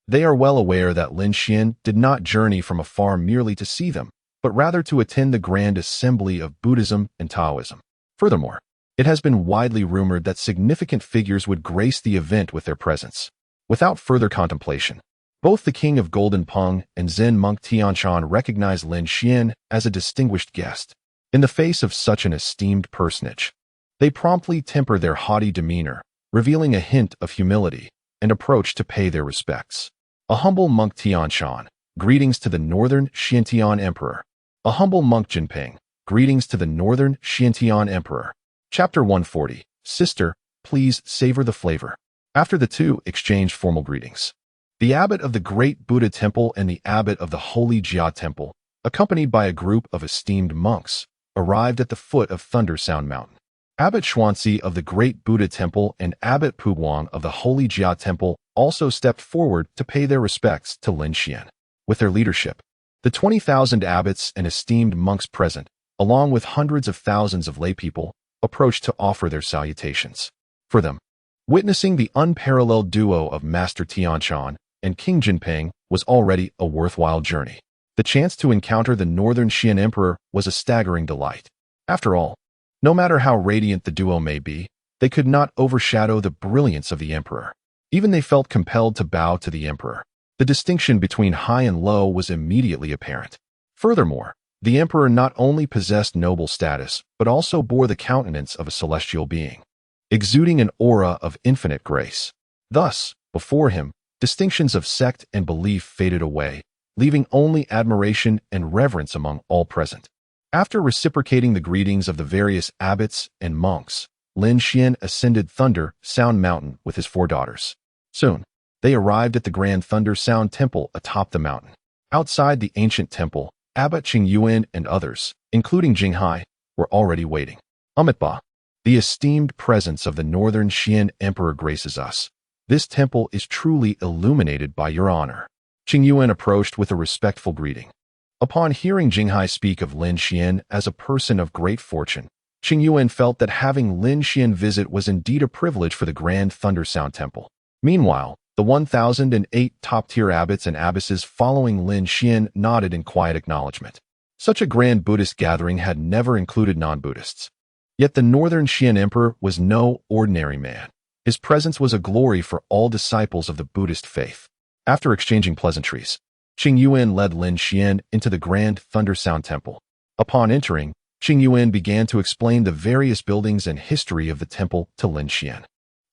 They are well aware that Lin Xian did not journey from afar merely to see them, but rather to attend the grand assembly of Buddhism and Taoism. Furthermore, it has been widely rumored that significant figures would grace the event with their presence. Without further contemplation, both the king of Golden Peng and Zen monk Tianshan recognize Lin Xian as a distinguished guest. In the face of such an esteemed personage, they promptly temper their haughty demeanor, revealing a hint of humility and approach to pay their respects. A humble monk Tianshan, greetings to the northern Xiantian emperor. A humble monk Jinping, greetings to the northern Xiantian emperor. Chapter 140, Sister, please savor the flavor. After the two exchanged formal greetings, the abbot of the Great Buddha Temple and the abbot of the Holy Jia Temple, accompanied by a group of esteemed monks, arrived at the foot of Thunder Sound Mountain. Abbot Xuanzi of the Great Buddha Temple and Abbot Puguang of the Holy Jia Temple also stepped forward to pay their respects to Lin Xian. With their leadership, the 20,000 abbots and esteemed monks present, along with hundreds of thousands of laypeople, approached to offer their salutations. For them, witnessing the unparalleled duo of Master Tianshan and King Jinping was already a worthwhile journey. The chance to encounter the Northern Xian Emperor was a staggering delight. After all, no matter how radiant the duo may be, they could not overshadow the brilliance of the Emperor. Even they felt compelled to bow to the Emperor. The distinction between high and low was immediately apparent. Furthermore, the Emperor not only possessed noble status, but also bore the countenance of a celestial being, exuding an aura of infinite grace. Thus, before him, distinctions of sect and belief faded away, leaving only admiration and reverence among all present. After reciprocating the greetings of the various abbots and monks, Lin Xian ascended Thunder Sound Mountain with his 4 daughters. Soon, they arrived at the Grand Thunder Sound Temple atop the mountain. Outside the ancient temple, Abbot Qing Yuan and others, including Jinghai, were already waiting. Amitabha, the esteemed presence of the Northern Xian Emperor graces us. This temple is truly illuminated by your honor. Qing Yuan approached with a respectful greeting. Upon hearing Jinghai speak of Lin Xian as a person of great fortune, Qing Yuan felt that having Lin Xian visit was indeed a privilege for the Grand Thunder Sound Temple. Meanwhile, the 1,008 top-tier abbots and abbesses following Lin Xian nodded in quiet acknowledgement. Such a grand Buddhist gathering had never included non-Buddhists. Yet the Northern Xian Emperor was no ordinary man. His presence was a glory for all disciples of the Buddhist faith. After exchanging pleasantries, Qing Yuan led Lin Xian into the Grand Thunder Sound Temple. Upon entering, Qing Yuan began to explain the various buildings and history of the temple to Lin Xian.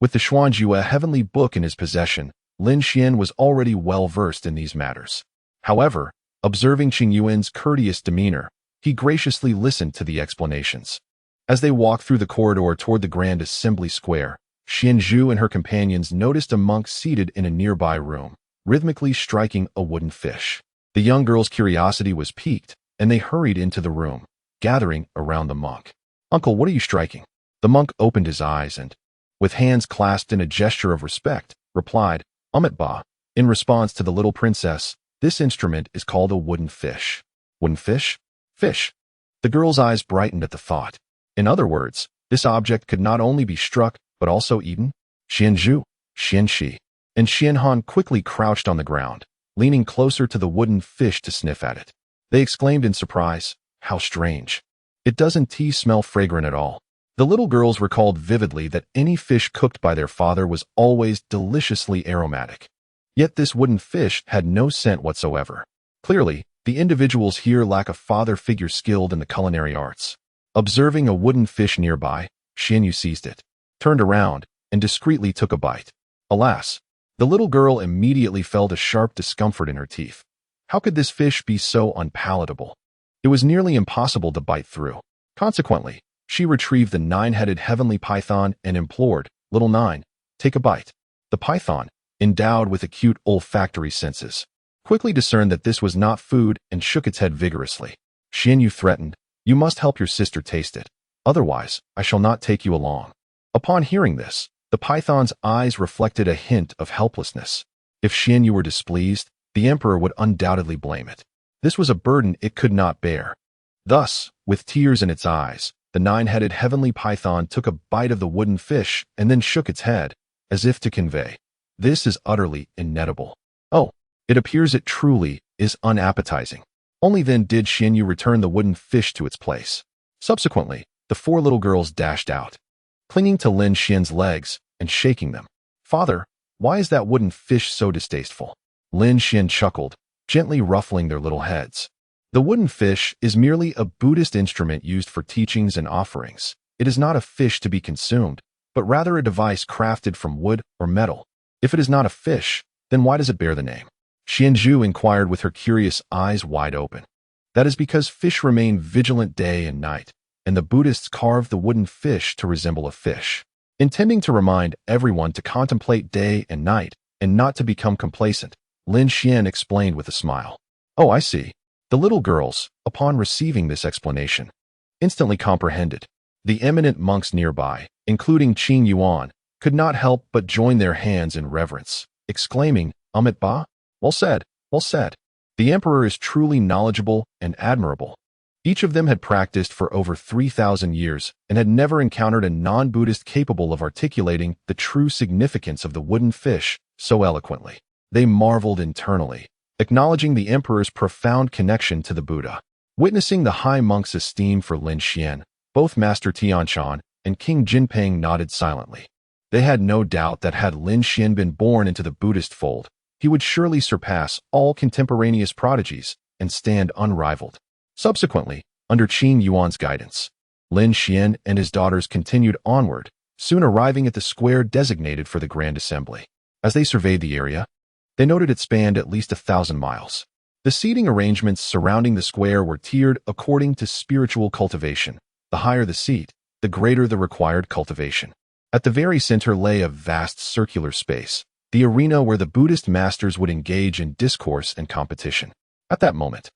With the Xuanjue heavenly book in his possession, Lin Xian was already well versed in these matters. However, observing Qing Yuan's courteous demeanor, he graciously listened to the explanations. As they walked through the corridor toward the Grand Assembly Square, Xianzhu and her companions noticed a monk seated in a nearby room, rhythmically striking a wooden fish. The young girl's curiosity was piqued, and they hurried into the room, gathering around the monk. "Uncle, what are you striking?" The monk opened his eyes and, with hands clasped in a gesture of respect, replied, "Amitabha." In response to the little princess, "This instrument is called a wooden fish." "Wooden fish?" "Fish." The girl's eyes brightened at the thought. In other words, this object could not only be struck, but also eaten? Xianzhu, Xianxi, and Xianhan quickly crouched on the ground, leaning closer to the wooden fish to sniff at it. They exclaimed in surprise, "How strange. It doesn't smell fragrant at all." The little girls recalled vividly that any fish cooked by their father was always deliciously aromatic. Yet this wooden fish had no scent whatsoever. Clearly, the individuals here lack a father figure skilled in the culinary arts. Observing a wooden fish nearby, Xianyu seized it, turned around, and discreetly took a bite. Alas, the little girl immediately felt a sharp discomfort in her teeth. How could this fish be so unpalatable? It was nearly impossible to bite through. Consequently, she retrieved the 9-headed heavenly python and implored, "Little Nine, take a bite." The python, endowed with acute olfactory senses, quickly discerned that this was not food and shook its head vigorously. Xianyu threatened, "You must help your sister taste it. Otherwise, I shall not take you along." Upon hearing this, the python's eyes reflected a hint of helplessness. If Xianyu were displeased, the emperor would undoubtedly blame it. This was a burden it could not bear. Thus, with tears in its eyes, the nine-headed heavenly python took a bite of the wooden fish and then shook its head, as if to convey, "This is utterly inedible." Oh, it appears it truly is unappetizing. Only then did Xianyu return the wooden fish to its place. Subsequently, the four little girls dashed out, clinging to Lin Xian's legs and shaking them. "Father, why is that wooden fish so distasteful?" Lin Xian chuckled, gently ruffling their little heads. The wooden fish is merely a Buddhist instrument used for teachings and offerings. It is not a fish to be consumed, but rather a device crafted from wood or metal. If it is not a fish, then why does it bear the name? Xianzhu inquired with her curious eyes wide open. That is because fish remain vigilant day and night, and the Buddhists carved the wooden fish to resemble a fish, intending to remind everyone to contemplate day and night and not to become complacent. Lin Xian explained with a smile. "Oh, I see." The little girls, upon receiving this explanation, instantly comprehended. The eminent monks nearby, including Qing Yuan, could not help but join their hands in reverence, exclaiming, "Amit Ba? Well said, well said." The emperor is truly knowledgeable and admirable. Each of them had practiced for over 3,000 years and had never encountered a non-Buddhist capable of articulating the true significance of the wooden fish so eloquently. They marveled internally, acknowledging the emperor's profound connection to the Buddha. Witnessing the high monk's esteem for Lin Xian, both Master Tianshan and King Jinping nodded silently. They had no doubt that had Lin Xian been born into the Buddhist fold, he would surely surpass all contemporaneous prodigies and stand unrivaled. Subsequently, under Qing Yuan's guidance, Lin Xian and his daughters continued onward, soon arriving at the square designated for the Grand Assembly. As they surveyed the area, they noted it spanned at least 1,000 miles. The seating arrangements surrounding the square were tiered according to spiritual cultivation. The higher the seat, the greater the required cultivation. At the very center lay a vast circular space, the arena where the Buddhist masters would engage in discourse and competition. At that moment,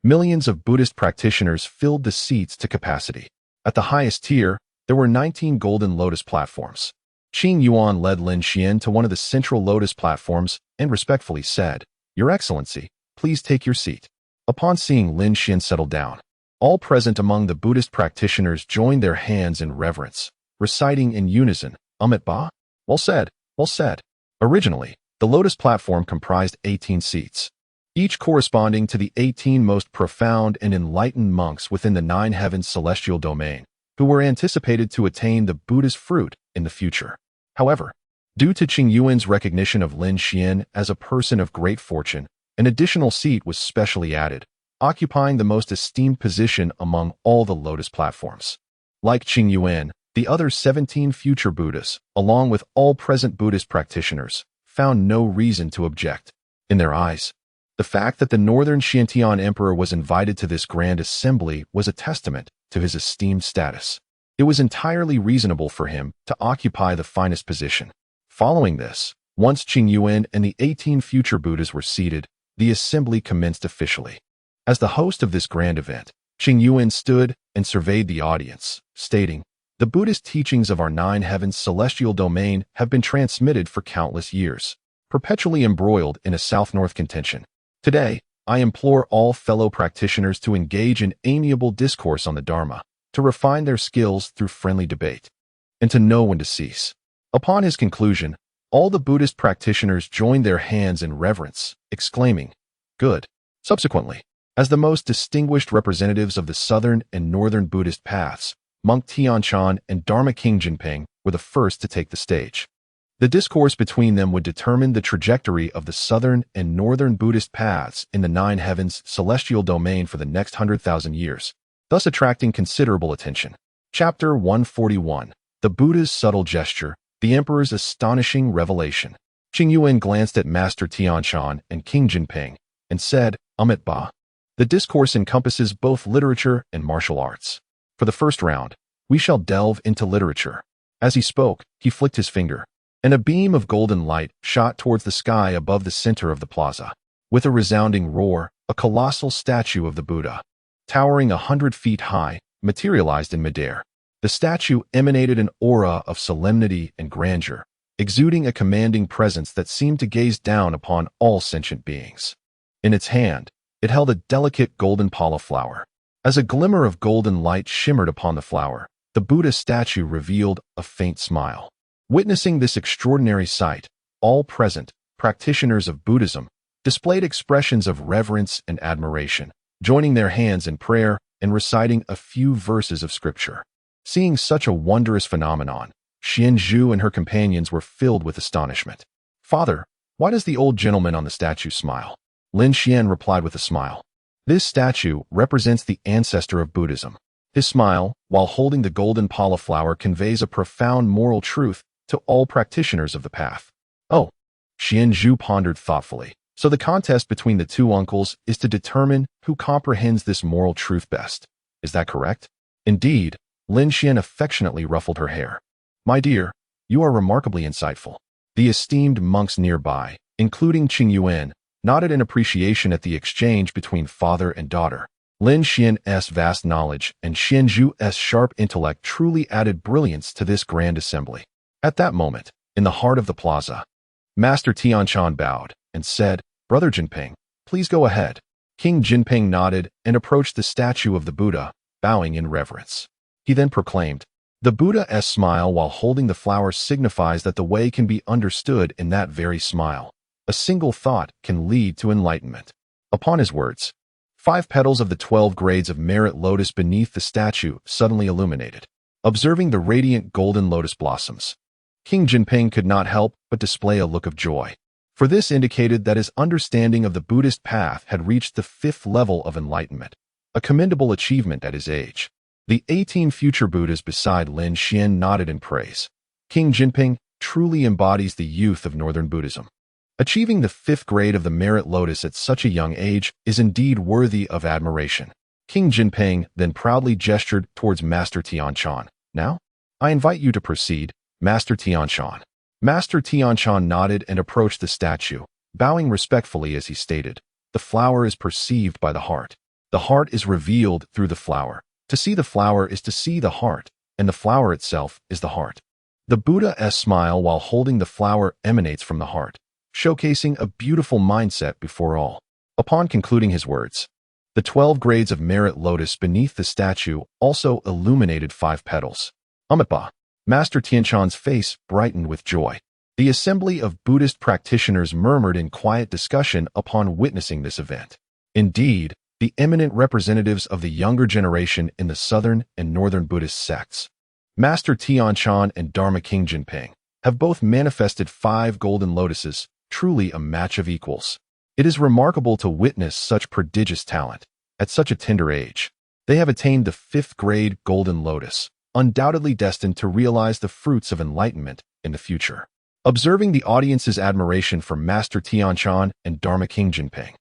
millions of Buddhist practitioners filled the seats to capacity. At the highest tier, there were 19 golden lotus platforms. Qing Yuan led Lin Xian to one of the central lotus platforms and respectfully said, "Your Excellency, please take your seat." Upon seeing Lin Xian settle down, all present among the Buddhist practitioners joined their hands in reverence, reciting in unison, "Amit Ba? Well said, well said." Originally, the lotus platform comprised 18 seats, each corresponding to the 18 most profound and enlightened monks within the nine heavens celestial domain, who were anticipated to attain the Buddha's fruit in the future. However, due to Qing Yuan's recognition of Lin Xian as a person of great fortune, an additional seat was specially added, occupying the most esteemed position among all the lotus platforms. Like Qing Yuan, the other 17 future Buddhas, along with all present Buddhist practitioners, found no reason to object. In their eyes, the fact that the northern Xiantian emperor was invited to this grand assembly was a testament to his esteemed status. It was entirely reasonable for him to occupy the finest position. Following this, once Qing Yuan and the 18 future Buddhas were seated, the assembly commenced officially. As the host of this grand event, Qing Yuan stood and surveyed the audience, stating, "The Buddhist teachings of our nine heavens celestial domain have been transmitted for countless years, perpetually embroiled in a south-north contention. Today, I implore all fellow practitioners to engage in amiable discourse on the Dharma, to refine their skills through friendly debate, and to know when to cease." Upon his conclusion, all the Buddhist practitioners joined their hands in reverence, exclaiming, "Good." Subsequently, as the most distinguished representatives of the southern and northern Buddhist paths, Monk Tianshan and Dharma King Jinping were the first to take the stage. The discourse between them would determine the trajectory of the southern and northern Buddhist paths in the nine heavens celestial domain for the next 100,000 years, thus attracting considerable attention. Chapter 141. The Buddha's Subtle Gesture, the Emperor's Astonishing Revelation. Qing Yuan glanced at Master Tianshan and King Jinping and said, "Amit Ba." The discourse encompasses both literature and martial arts. For the first round, we shall delve into literature. As he spoke, he flicked his finger, and a beam of golden light shot towards the sky above the center of the plaza. With a resounding roar, a colossal statue of the Buddha, towering 100 feet high, materialized in midair. The statue emanated an aura of solemnity and grandeur, exuding a commanding presence that seemed to gaze down upon all sentient beings. In its hand, it held a delicate golden pala flower. As a glimmer of golden light shimmered upon the flower, the Buddha statue revealed a faint smile. Witnessing this extraordinary sight, all present, practitioners of Buddhism, displayed expressions of reverence and admiration, joining their hands in prayer and reciting a few verses of scripture. Seeing such a wondrous phenomenon, Xianzhu and her companions were filled with astonishment. "Father, why does the old gentleman on the statue smile?" Lin Xian replied with a smile. "This statue represents the ancestor of Buddhism. His smile, while holding the golden pala flower, conveys a profound moral truth to all practitioners of the path." "Oh," Xianzhu pondered thoughtfully. "So the contest between the two uncles is to determine who comprehends this moral truth best. Is that correct?" "Indeed." Lin Xian affectionately ruffled her hair. "My dear, you are remarkably insightful." The esteemed monks nearby, including Qing Yuan, nodded in appreciation at the exchange between father and daughter. Lin Xian's vast knowledge and Xianzhu's sharp intellect truly added brilliance to this grand assembly. At that moment, in the heart of the plaza, Master Tianshan bowed and said, "Brother Jinping, please go ahead." King Jinping nodded and approached the statue of the Buddha, bowing in reverence. He then proclaimed, "The Buddha's smile while holding the flower signifies that the way can be understood in that very smile. A single thought can lead to enlightenment." Upon his words, 5 petals of the 12 grades of merit lotus beneath the statue suddenly illuminated. Observing the radiant golden lotus blossoms, King Jinping could not help but display a look of joy, for this indicated that his understanding of the Buddhist path had reached the 5th level of enlightenment, a commendable achievement at his age. The 18 future Buddhas beside Lin Xian nodded in praise. King Jinping truly embodies the youth of Northern Buddhism. Achieving the 5th grade of the merit lotus at such a young age is indeed worthy of admiration. King Jinping then proudly gestured towards Master Tianshan. "Now, I invite you to proceed, Master Tianshan." Master Tianshan nodded and approached the statue, bowing respectfully as he stated, "The flower is perceived by the heart. The heart is revealed through the flower. To see the flower is to see the heart, and the flower itself is the heart." The Buddha's smile while holding the flower emanates from the heart, showcasing a beautiful mindset before all. Upon concluding his words, the 12 grades of merit lotus beneath the statue also illuminated 5 petals. Amitabha. Master Tianshan's face brightened with joy. The assembly of Buddhist practitioners murmured in quiet discussion upon witnessing this event. Indeed, the eminent representatives of the younger generation in the Southern and Northern Buddhist sects, Master Tianshan and Dharma King Jinping, have both manifested 5 golden lotuses, truly a match of equals. It is remarkable to witness such prodigious talent. At such a tender age, they have attained the 5th grade golden lotus, undoubtedly destined to realize the fruits of enlightenment in the future. Observing the audience's admiration for Master Tianshan and Dharma King Jinping,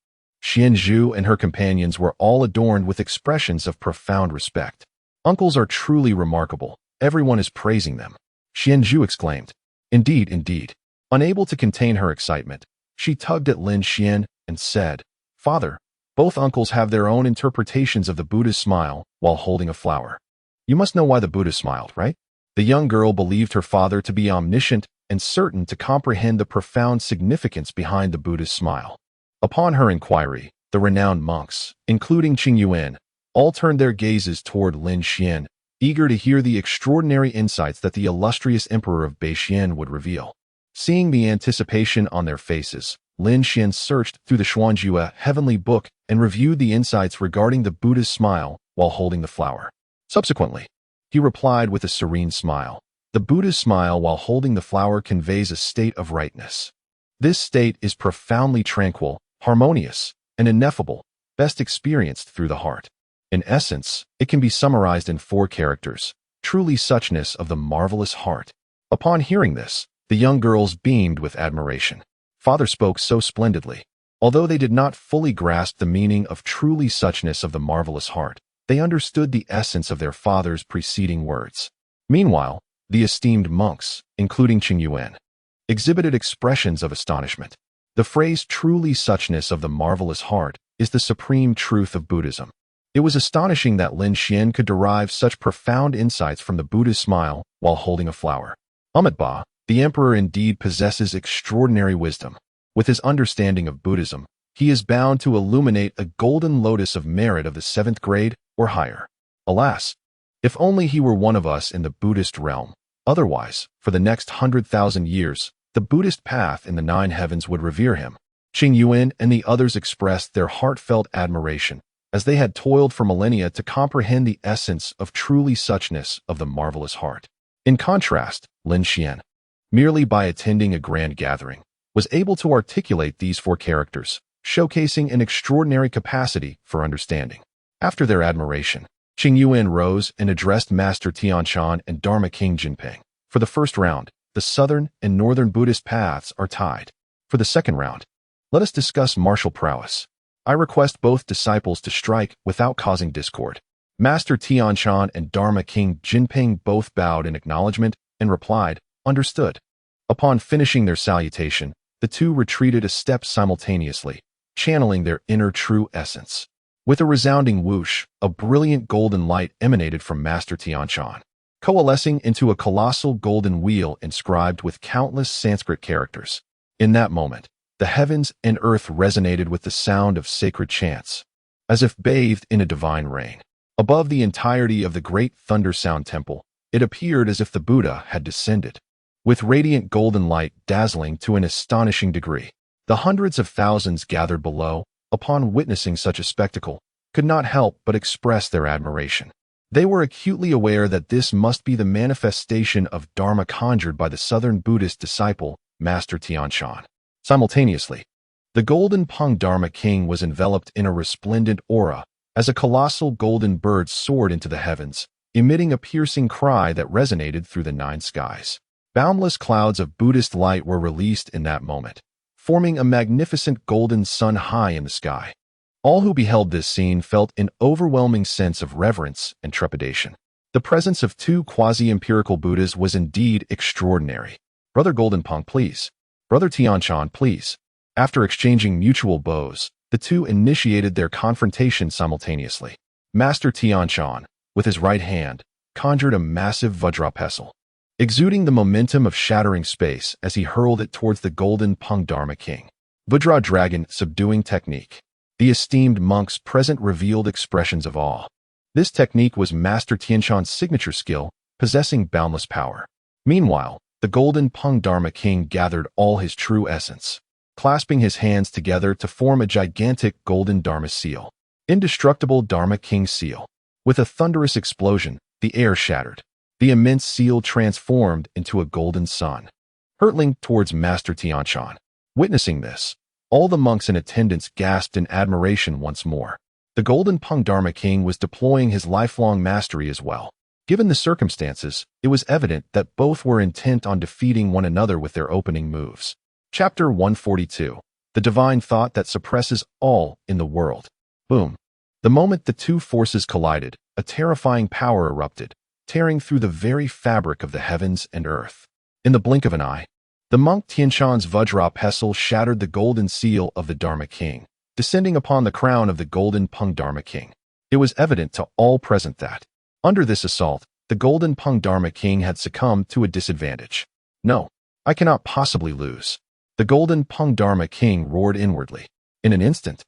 Xianzhu and her companions were all adorned with expressions of profound respect. "Uncles are truly remarkable. Everyone is praising them," Xianzhu exclaimed. "Indeed, indeed." Unable to contain her excitement, she tugged at Lin Xian and said, "Father, both uncles have their own interpretations of the Buddha's smile while holding a flower. You must know why the Buddha smiled, right?" The young girl believed her father to be omniscient and certain to comprehend the profound significance behind the Buddha's smile. Upon her inquiry, the renowned monks, including Qing Yuan, all turned their gazes toward Lin Xian, eager to hear the extraordinary insights that the illustrious emperor of Beixian would reveal. Seeing the anticipation on their faces, Lin Xian searched through the Xuanzhua heavenly book and reviewed the insights regarding the Buddha's smile while holding the flower. Subsequently, he replied with a serene smile, "The Buddha's smile while holding the flower conveys a state of rightness. This state is profoundly tranquil, harmonious, and ineffable, best experienced through the heart. In essence, it can be summarized in 4 characters, truly suchness of the marvelous heart." Upon hearing this, the young girls beamed with admiration. Father spoke so splendidly. Although they did not fully grasp the meaning of truly suchness of the marvelous heart, they understood the essence of their father's preceding words. Meanwhile, the esteemed monks, including Qing Yuan, exhibited expressions of astonishment. The phrase truly suchness of the marvelous heart is the supreme truth of Buddhism. It was astonishing that Lin Xian could derive such profound insights from the Buddha's smile while holding a flower. Amitabha, the emperor indeed possesses extraordinary wisdom. With his understanding of Buddhism, he is bound to illuminate a golden lotus of merit of the 7th grade or higher. Alas, if only he were one of us in the Buddhist realm. Otherwise, for the next 100,000 years, the Buddhist path in the 9 heavens would revere him. Qing Yuan and the others expressed their heartfelt admiration, as they had toiled for millennia to comprehend the essence of truly suchness of the marvelous heart. In contrast, Lin Xian, merely by attending a grand gathering, was able to articulate these 4 characters, showcasing an extraordinary capacity for understanding. After their admiration, Qing Yuan rose and addressed Master Tianshan and Dharma King Jinping. For the first round, the southern and northern Buddhist paths are tied. For the second round, let us discuss martial prowess. I request both disciples to strike without causing discord. Master Tianshan and Dharma King Jinping both bowed in acknowledgement and replied, "Understood." Upon finishing their salutation, the two retreated a step simultaneously, channeling their inner true essence. With a resounding whoosh, a brilliant golden light emanated from Master Tianshan, coalescing into a colossal golden wheel inscribed with countless Sanskrit characters. In that moment, the heavens and earth resonated with the sound of sacred chants, as if bathed in a divine rain. Above the entirety of the great Thunder Sound Temple, it appeared as if the Buddha had descended, with radiant golden light dazzling to an astonishing degree. The hundreds of thousands gathered below, upon witnessing such a spectacle, could not help but express their admiration. They were acutely aware that this must be the manifestation of Dharma conjured by the southern Buddhist disciple, Master Tianshan. Simultaneously, the golden Pung Dharma King was enveloped in a resplendent aura, as a colossal golden bird soared into the heavens, emitting a piercing cry that resonated through the 9 skies. Boundless clouds of Buddhist light were released in that moment, forming a magnificent golden sun high in the sky. All who beheld this scene felt an overwhelming sense of reverence and trepidation. The presence of 2 quasi-empirical Buddhas was indeed extraordinary. "Brother Golden Pung, please. Brother Tianshan, please." After exchanging mutual bows, the 2 initiated their confrontation simultaneously. Master Tianshan, with his right hand, conjured a massive Vajra pestle, exuding the momentum of shattering space as he hurled it towards the golden Pung Dharma King. Vajra Dragon Subduing Technique. The esteemed monks present revealed expressions of awe. This technique was Master Tianshan's signature skill, possessing boundless power. Meanwhile, the golden Pung Dharma King gathered all his true essence, clasping his hands together to form a gigantic golden Dharma seal. Indestructible Dharma King Seal. With a thunderous explosion, the air shattered. The immense seal transformed into a golden sun, hurtling towards Master Tianshan. Witnessing this, all the monks in attendance gasped in admiration once more. The golden Pung Dharma King was deploying his lifelong mastery as well. Given the circumstances, it was evident that both were intent on defeating one another with their opening moves. Chapter 142. The Divine Thought That Suppresses All in the World. Boom. The moment the 2 forces collided, a terrifying power erupted, tearing through the very fabric of the heavens and earth. In the blink of an eye, the monk Tianshan's Vajra pestle shattered the golden seal of the Dharma King, descending upon the crown of the golden Pung Dharma King. It was evident to all present that, under this assault, the golden Pung Dharma King had succumbed to a disadvantage. "No, I cannot possibly lose." The golden Pung Dharma King roared inwardly. In an instant,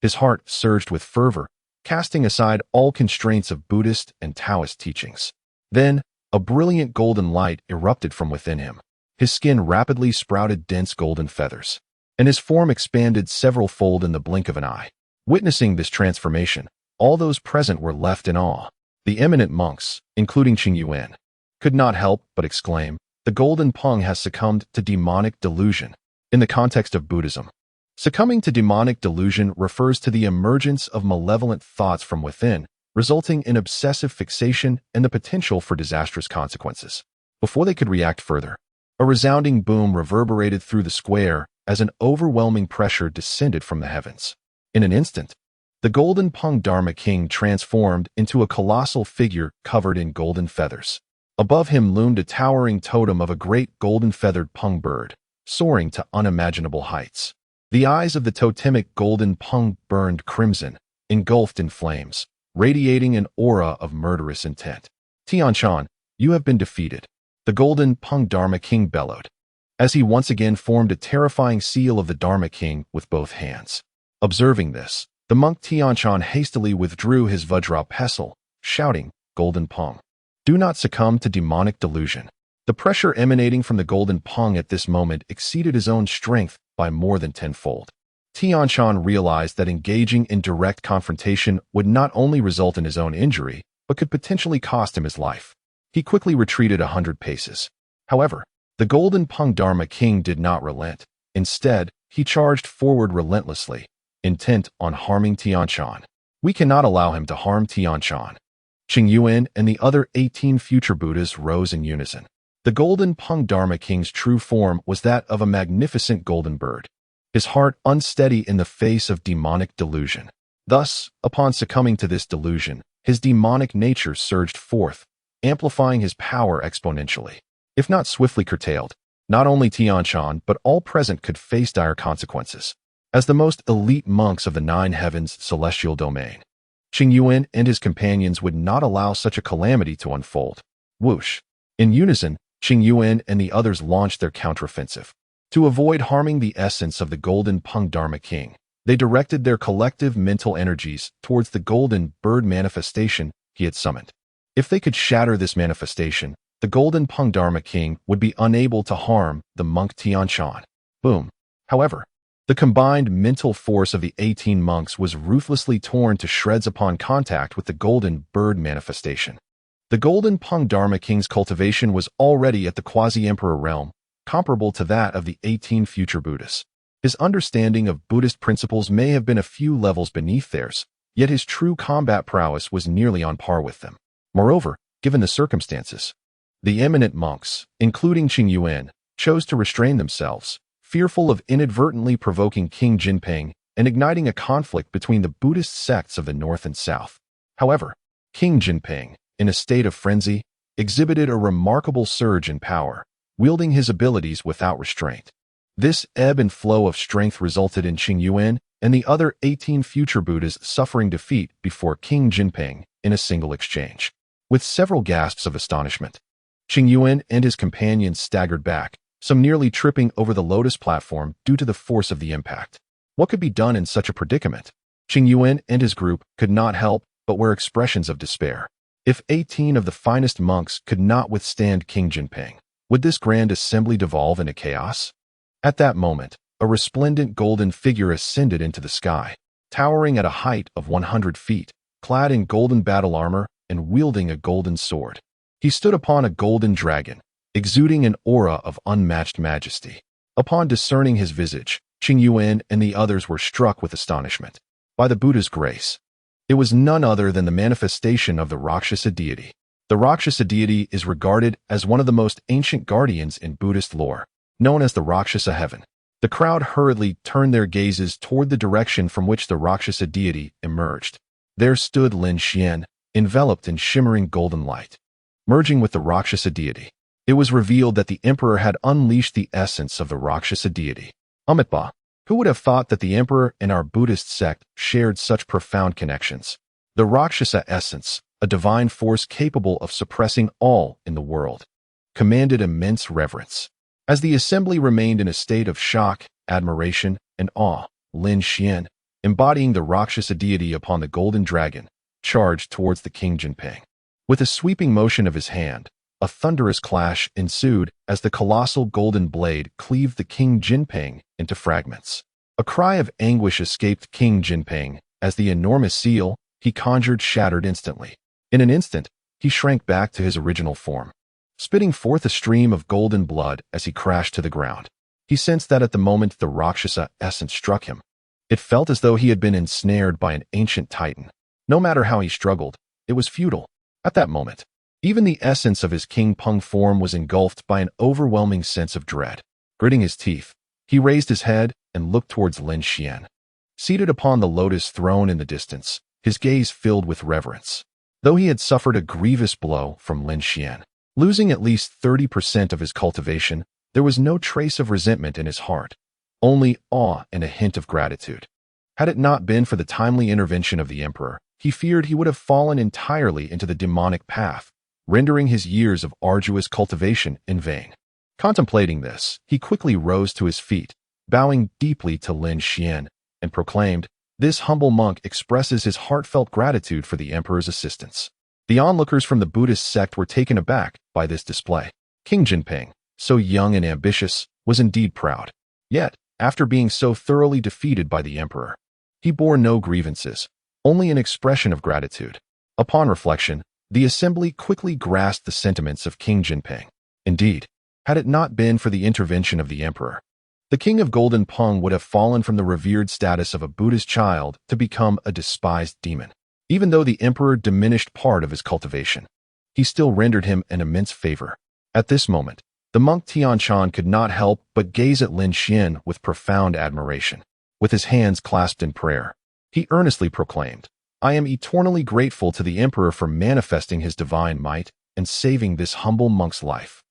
his heart surged with fervor, casting aside all constraints of Buddhist and Taoist teachings. Then, a brilliant golden light erupted from within him. His skin rapidly sprouted dense golden feathers, and his form expanded several-fold in the blink of an eye. Witnessing this transformation, all those present were left in awe. The eminent monks, including Qing Yuan, could not help but exclaim, "The golden Pung has succumbed to demonic delusion." In the context of Buddhism, succumbing to demonic delusion refers to the emergence of malevolent thoughts from within, resulting in obsessive fixation and the potential for disastrous consequences. Before they could react further, a resounding boom reverberated through the square as an overwhelming pressure descended from the heavens. In an instant, the golden Pung Dharma King transformed into a colossal figure covered in golden feathers. Above him loomed a towering totem of a great golden-feathered Pung bird, soaring to unimaginable heights. The eyes of the totemic golden Pung burned crimson, engulfed in flames, radiating an aura of murderous intent. Tianshan, you have been defeated, the golden Peng Dharma King bellowed, as he once again formed a terrifying seal of the Dharma King with both hands. Observing this, the monk Tianshan hastily withdrew his Vajra pestle, shouting, Golden Peng, do not succumb to demonic delusion. The pressure emanating from the Golden Peng at this moment exceeded his own strength by more than tenfold. Tianshan realized that engaging in direct confrontation would not only result in his own injury, but could potentially cost him his life. He quickly retreated 100 paces. However, the Golden Peng Dharma King did not relent. Instead, he charged forward relentlessly, intent on harming Tianshan. We cannot allow him to harm Tianshan. Qingyuan and the other 18 future Buddhas rose in unison. The Golden Peng Dharma King's true form was that of a magnificent golden bird, his heart unsteady in the face of demonic delusion. Thus, upon succumbing to this delusion, his demonic nature surged forth, amplifying his power exponentially. If not swiftly curtailed, not only Tianshan but all present could face dire consequences. As the most elite monks of the Nine Heavens celestial domain, Qingyuan and his companions would not allow such a calamity to unfold. Whoosh! In unison, Qingyuan and the others launched their counteroffensive. To avoid harming the essence of the Golden Peng Dharma King, they directed their collective mental energies towards the golden bird manifestation he had summoned. If they could shatter this manifestation, the Golden Peng Dharma King would be unable to harm the monk Tianshan. Boom! However, the combined mental force of the 18 monks was ruthlessly torn to shreds upon contact with the golden bird manifestation. The Golden Peng Dharma King's cultivation was already at the quasi-emperor realm, comparable to that of the 18 future Buddhas. His understanding of Buddhist principles may have been a few levels beneath theirs, yet his true combat prowess was nearly on par with them. Moreover, given the circumstances, the eminent monks, including Qingyuan, chose to restrain themselves, fearful of inadvertently provoking King Jinping and igniting a conflict between the Buddhist sects of the north and south. However, King Jinping, in a state of frenzy, exhibited a remarkable surge in power, wielding his abilities without restraint. This ebb and flow of strength resulted in Qingyuan and the other 18 future Buddhas suffering defeat before King Jinping in a single exchange. With several gasps of astonishment, Qingyuan and his companions staggered back, some nearly tripping over the lotus platform due to the force of the impact. What could be done in such a predicament? Qingyuan and his group could not help but wear expressions of despair. If 18 of the finest monks could not withstand King Jinping, would this grand assembly devolve into chaos? At that moment, a resplendent golden figure ascended into the sky, towering at a height of 100 feet, clad in golden battle armor and wielding a golden sword. He stood upon a golden dragon, exuding an aura of unmatched majesty. Upon discerning his visage, Qingyuan and the others were struck with astonishment. By the Buddha's grace, it was none other than the manifestation of the Rakshasa deity. The Rakshasa deity is regarded as one of the most ancient guardians in Buddhist lore, known as the Rakshasa heaven. The crowd hurriedly turned their gazes toward the direction from which the Rakshasa deity emerged. There stood Lin Xian, enveloped in shimmering golden light. Merging with the Rakshasa deity, it was revealed that the emperor had unleashed the essence of the Rakshasa deity. Amitabha, who would have thought that the emperor and our Buddhist sect shared such profound connections? The Rakshasa essence, a divine force capable of suppressing all in the world, commanded immense reverence. As the assembly remained in a state of shock, admiration, and awe, Lin Xian, embodying the Rakshasa deity upon the golden dragon, charged towards the King Jinping. With a sweeping motion of his hand, a thunderous clash ensued as the colossal golden blade cleaved the King Jinping into fragments. A cry of anguish escaped King Jinping as the enormous seal he conjured shattered instantly. In an instant, he shrank back to his original form, spitting forth a stream of golden blood as he crashed to the ground. He sensed that at the moment the Rakshasa essence struck him, it felt as though he had been ensnared by an ancient titan. No matter how he struggled, it was futile. At that moment, even the essence of his King Peng form was engulfed by an overwhelming sense of dread. Gritting his teeth, he raised his head and looked towards Lin Xian. Seated upon the lotus throne in the distance, his gaze filled with reverence. Though he had suffered a grievous blow from Lin Xian, losing at least 30% of his cultivation, there was no trace of resentment in his heart, only awe and a hint of gratitude. Had it not been for the timely intervention of the emperor, he feared he would have fallen entirely into the demonic path, rendering his years of arduous cultivation in vain. Contemplating this, he quickly rose to his feet, bowing deeply to Lin Xian, and proclaimed, "This humble monk expresses his heartfelt gratitude for the emperor's assistance." The onlookers from the Buddhist sect were taken aback by this display. King Jinping, so young and ambitious, was indeed proud. Yet, after being so thoroughly defeated by the emperor, he bore no grievances, only an expression of gratitude. Upon reflection, the assembly quickly grasped the sentiments of King Jinping. Indeed, had it not been for the intervention of the emperor, the king of Golden Peng would have fallen from the revered status of a Buddhist child to become a despised demon. Even though the emperor diminished part of his cultivation, he still rendered him an immense favor. At this moment, the monk Tianshan could not help but gaze at Lin Xian with profound admiration. With his hands clasped in prayer, he earnestly proclaimed, "I am eternally grateful to the emperor for manifesting his divine might and saving this humble monk's life."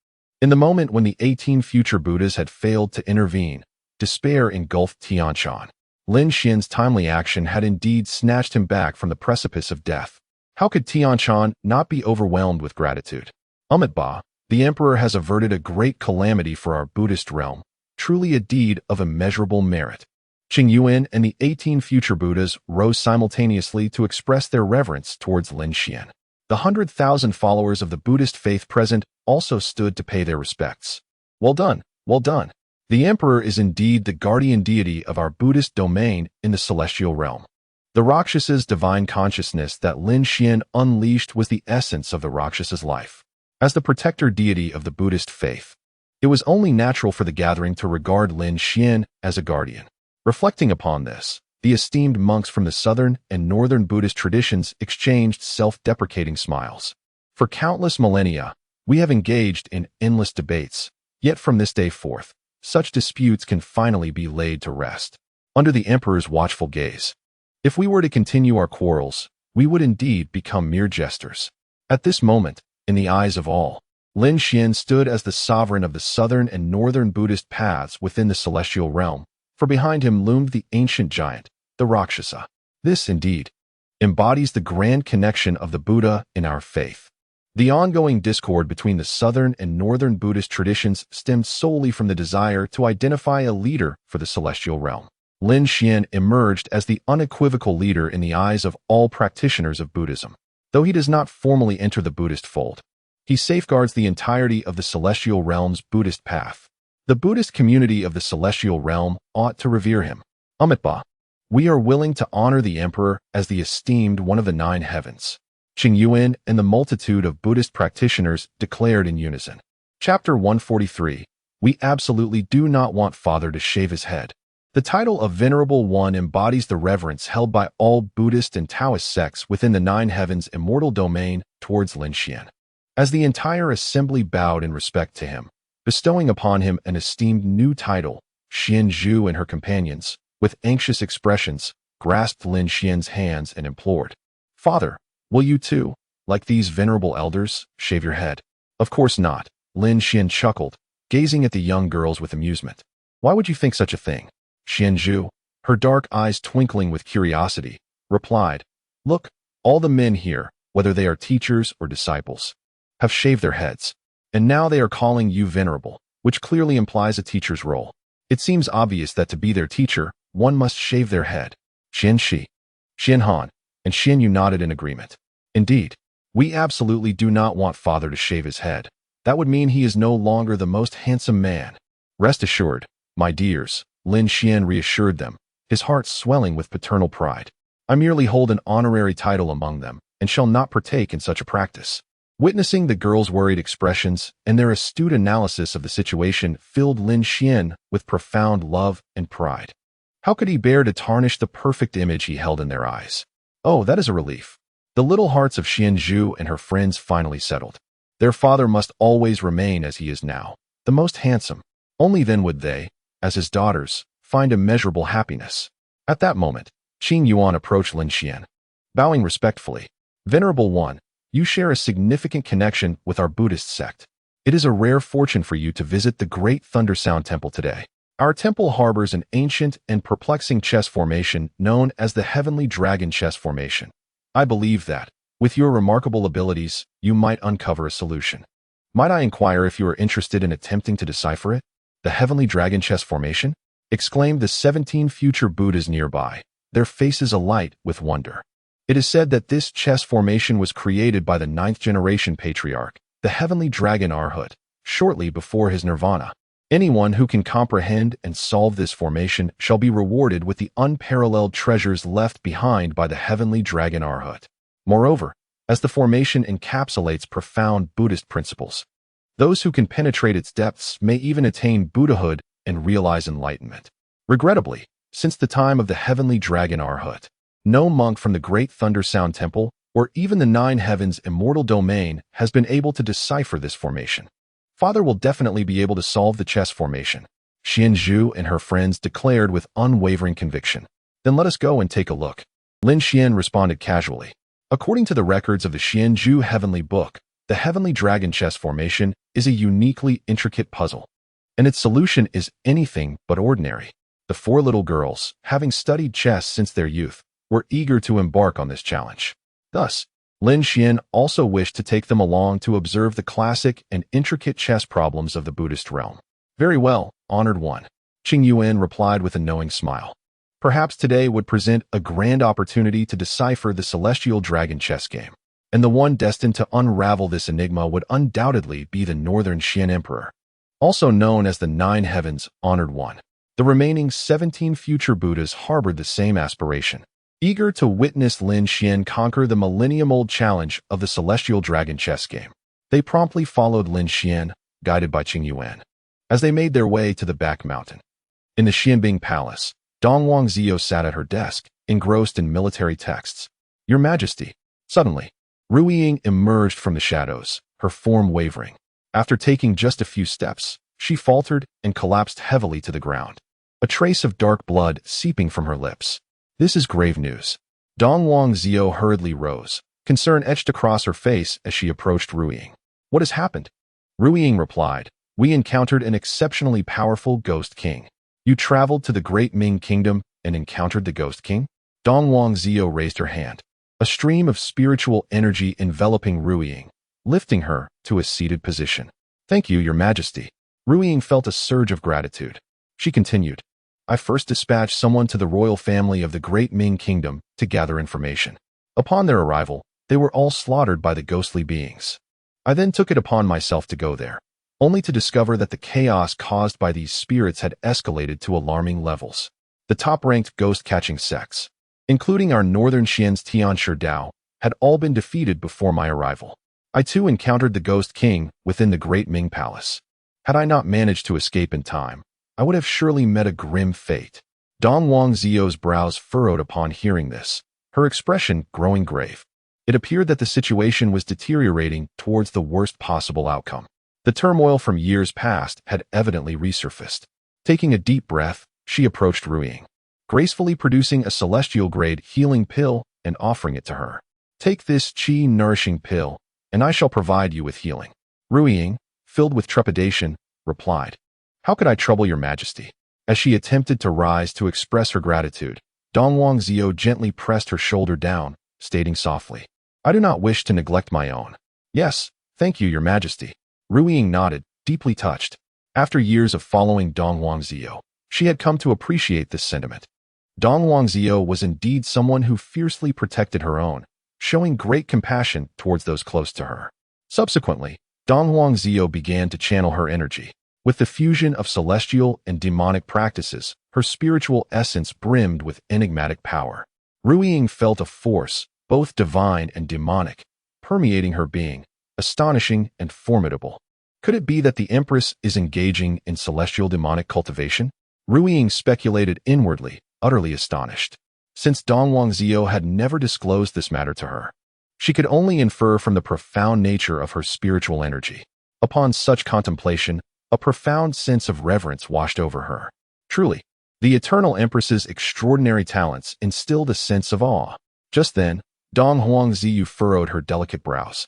In the moment when the 18 future Buddhas had failed to intervene, despair engulfed Tianshan. Lin Xian's timely action had indeed snatched him back from the precipice of death. How could Tianshan not be overwhelmed with gratitude? Ba, the emperor has averted a great calamity for our Buddhist realm, truly a deed of immeasurable merit. Qing Yuan and the 18 future Buddhas rose simultaneously to express their reverence towards Lin Xian. The 100,000 followers of the Buddhist faith present also stood to pay their respects. "Well done, well done. The emperor is indeed the guardian deity of our Buddhist domain in the celestial realm." The Rakshasa's divine consciousness that Lin Xian unleashed was the essence of the Rakshasa's life. As the protector deity of the Buddhist faith, it was only natural for the gathering to regard Lin Xian as a guardian. Reflecting upon this, the esteemed monks from the southern and northern Buddhist traditions exchanged self-deprecating smiles. For countless millennia, we have engaged in endless debates, yet from this day forth, such disputes can finally be laid to rest, under the emperor's watchful gaze. If we were to continue our quarrels, we would indeed become mere jesters. At this moment, in the eyes of all, Lin Xian stood as the sovereign of the southern and northern Buddhist paths within the celestial realm, for behind him loomed the ancient giant, the Rakshasa. This, indeed, embodies the grand connection of the Buddha in our faith. The ongoing discord between the southern and northern Buddhist traditions stemmed solely from the desire to identify a leader for the celestial realm. Lin Xian emerged as the unequivocal leader in the eyes of all practitioners of Buddhism. Though he does not formally enter the Buddhist fold, he safeguards the entirety of the celestial realm's Buddhist path. The Buddhist community of the celestial realm ought to revere him. Ba, we are willing to honor the emperor as the esteemed one of the 9 heavens. Qing Yuan and the multitude of Buddhist practitioners declared in unison. Chapter 143. We absolutely do not want Father to shave his head. The title of Venerable One embodies the reverence held by all Buddhist and Taoist sects within the 9 heavens' immortal domain towards Lin Xian. As the entire assembly bowed in respect to him, bestowing upon him an esteemed new title, Xian Zhu and her companions, with anxious expressions, grasped Lin Xian's hands and implored, "Father, will you too, like these venerable elders, shave your head?" "Of course not," Lin Xian chuckled, gazing at the young girls with amusement. "Why would you think such a thing?" Xian Zhu, her dark eyes twinkling with curiosity, replied, "Look, all the men here, whether they are teachers or disciples, have shaved their heads, and now they are calling you venerable, which clearly implies a teacher's role. It seems obvious that to be their teacher, one must shave their head." Xian Shi, Xian Han, and Xian Yu nodded in agreement. "Indeed, we absolutely do not want Father to shave his head. That would mean he is no longer the most handsome man." "Rest assured, my dears," Lin Xian reassured them, his heart swelling with paternal pride. "I merely hold an honorary title among them, and shall not partake in such a practice." Witnessing the girls' worried expressions and their astute analysis of the situation filled Lin Xian with profound love and pride. How could he bear to tarnish the perfect image he held in their eyes? Oh, that is a relief. The little hearts of Xian Zhu and her friends finally settled. Their father must always remain as he is now, the most handsome. Only then would they, as his daughters, find immeasurable happiness. At that moment, Qing Yuan approached Lin Xian. Bowing respectfully, "Venerable One, you share a significant connection with our Buddhist sect. It is a rare fortune for you to visit the great Thunder Sound Temple today. Our temple harbors an ancient and perplexing chess formation known as the Heavenly Dragon Chess Formation. I believe that, with your remarkable abilities, you might uncover a solution. Might I inquire if you are interested in attempting to decipher it? The Heavenly Dragon Chess Formation? Exclaimed the 17 future Buddhas nearby, their faces alight with wonder. It is said that this chess formation was created by the 9th-generation patriarch, the Heavenly Dragon Arhat, shortly before his nirvana. Anyone who can comprehend and solve this formation shall be rewarded with the unparalleled treasures left behind by the Heavenly Dragon Arhat. Moreover, as the formation encapsulates profound Buddhist principles, those who can penetrate its depths may even attain Buddhahood and realize enlightenment. Regrettably, since the time of the Heavenly Dragon Arhat, no monk from the Great Thunder Sound Temple or even the 9 Heavens Immortal Domain has been able to decipher this formation. Father will definitely be able to solve the chess formation, Xian Zhu and her friends declared with unwavering conviction. Then let us go and take a look. Lin Xian responded casually. According to the records of the Xian Zhu Heavenly Book, the Heavenly Dragon Chess Formation is a uniquely intricate puzzle, and its solution is anything but ordinary. The 4 little girls, having studied chess since their youth, were eager to embark on this challenge. Thus, Lin Xian also wished to take them along to observe the classic and intricate chess problems of the Buddhist realm. Very well, honored one, Qing Yuan replied with a knowing smile. Perhaps today would present a grand opportunity to decipher the celestial dragon chess game, and the one destined to unravel this enigma would undoubtedly be the Northern Xian Emperor, also known as the 9 Heavens, honored one. The remaining 17 future Buddhas harbored the same aspiration, eager to witness Lin Xian conquer the millennium-old challenge of the celestial dragon chess game. They promptly followed Lin Xian, guided by Qing Yuan, as they made their way to the back mountain. In the Xianbing Palace, Dong Wangzhou sat at her desk, engrossed in military texts. Your Majesty. Suddenly, Ru Ying emerged from the shadows, her form wavering. After taking just a few steps, she faltered and collapsed heavily to the ground, a trace of dark blood seeping from her lips. This is grave news. Dong Wangzhou hurriedly rose, concern etched across her face as she approached Ru Ying. What has happened? Ru Ying replied, We encountered an exceptionally powerful ghost king. You traveled to the great Ming kingdom and encountered the ghost king? Dong Wangzhou raised her hand, a stream of spiritual energy enveloping Ru Ying, lifting her to a seated position. Thank you, Your Majesty. Ru Ying felt a surge of gratitude. She continued, I first dispatched someone to the royal family of the great Ming kingdom to gather information. Upon their arrival, they were all slaughtered by the ghostly beings. I then took it upon myself to go there, only to discover that the chaos caused by these spirits had escalated to alarming levels. The top-ranked ghost-catching sects, including our northern Xian's Tianshi Dao, had all been defeated before my arrival. I too encountered the Ghost King within the Great Ming Palace. Had I not managed to escape in time, I would have surely met a grim fate. Dong Wangzhou's brows furrowed upon hearing this, her expression growing grave. It appeared that the situation was deteriorating towards the worst possible outcome. The turmoil from years past had evidently resurfaced. Taking a deep breath, she approached Ru Ying, gracefully producing a celestial-grade healing pill and offering it to her. Take this qi-nourishing pill, and I shall provide you with healing. Ru Ying, filled with trepidation, replied, How could I trouble Your Majesty? As she attempted to rise to express her gratitude, Dong Wangzhou gently pressed her shoulder down, stating softly, I do not wish to neglect my own. Yes, thank you, Your Majesty. Ru Ying nodded, deeply touched. After years of following Dong Wangzhou, she had come to appreciate this sentiment. Dong Wangzhou was indeed someone who fiercely protected her own, showing great compassion towards those close to her. Subsequently, Dong Wangzhou began to channel her energy. With the fusion of celestial and demonic practices, her spiritual essence brimmed with enigmatic power. Ru Ying felt a force, both divine and demonic, permeating her being, astonishing and formidable. Could it be that the Empress is engaging in celestial demonic cultivation? Ru Ying speculated inwardly, utterly astonished. Since Dong Wangzhou had never disclosed this matter to her, she could only infer from the profound nature of her spiritual energy. Upon such contemplation, a profound sense of reverence washed over her. Truly, the Eternal Empress's extraordinary talents instilled a sense of awe. Just then, Dong Wangzhou furrowed her delicate brows,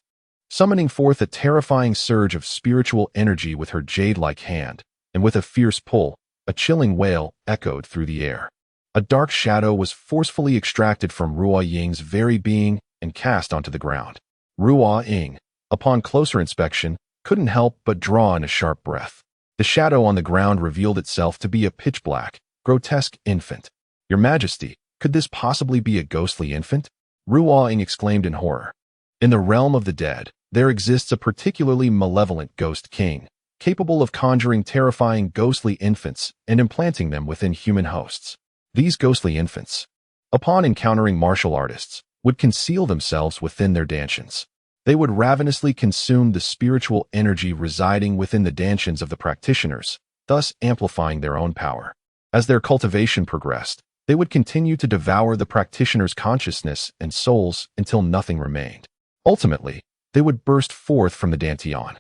summoning forth a terrifying surge of spiritual energy with her jade-like hand, and with a fierce pull, A chilling wail echoed through the air. A dark shadow was forcefully extracted from Ruo Ying's very being and cast onto the ground. Ruo Ying, upon closer inspection, couldn't help but draw in a sharp breath. The shadow on the ground revealed itself to be a pitch-black, grotesque infant. "Your Majesty, could this possibly be a ghostly infant?" Ruo Ying exclaimed in horror. In the realm of the dead, there exists a particularly malevolent ghost king, capable of conjuring terrifying ghostly infants and implanting them within human hosts. These ghostly infants, upon encountering martial artists, would conceal themselves within their dantians. They would ravenously consume the spiritual energy residing within the dantians of the practitioners, thus amplifying their own power. As their cultivation progressed, they would continue to devour the practitioners' consciousness and souls until nothing remained. Ultimately, they would burst forth from the dantian,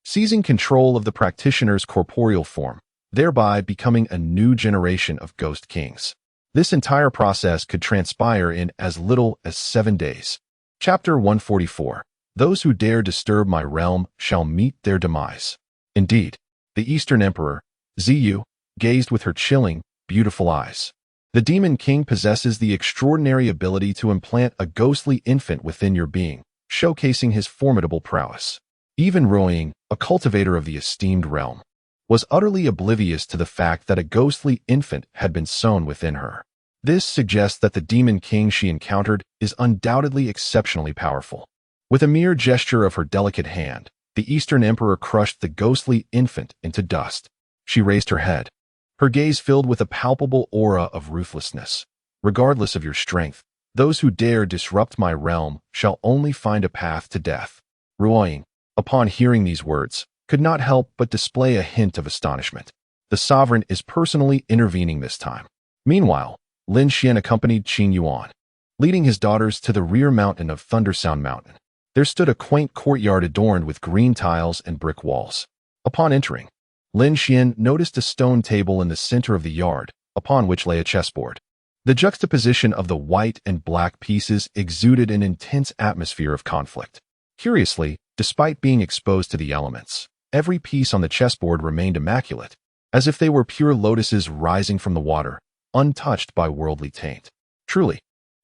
seizing control of the practitioner's corporeal form, thereby becoming a new generation of ghost kings. This entire process could transpire in as little as 7 days. Chapter 144. Those who dare disturb my realm shall meet their demise. Indeed, the Eastern Emperor, Ziyu, gazed with her chilling, beautiful eyes. The Demon King possesses the extraordinary ability to implant a ghostly infant within your being, showcasing his formidable prowess. Even Ruo Ying, a cultivator of the esteemed realm, was utterly oblivious to the fact that a ghostly infant had been sown within her. This suggests that the Demon King she encountered is undoubtedly exceptionally powerful. With a mere gesture of her delicate hand, the Eastern Emperor crushed the ghostly infant into dust. She raised her head, her gaze filled with a palpable aura of ruthlessness. "Regardless of your strength, those who dare disrupt my realm shall only find a path to death." Ruo Ying, upon hearing these words, could not help but display a hint of astonishment. The sovereign is personally intervening this time. Meanwhile, Lin Xian accompanied Qin Yuan, leading his daughters to the rear mountain of Thundersound Mountain. There stood a quaint courtyard adorned with green tiles and brick walls. Upon entering, Lin Xian noticed a stone table in the center of the yard, upon which lay a chessboard. The juxtaposition of the white and black pieces exuded an intense atmosphere of conflict. Curiously, despite being exposed to the elements, every piece on the chessboard remained immaculate, as if they were pure lotuses rising from the water, untouched by worldly taint. Truly,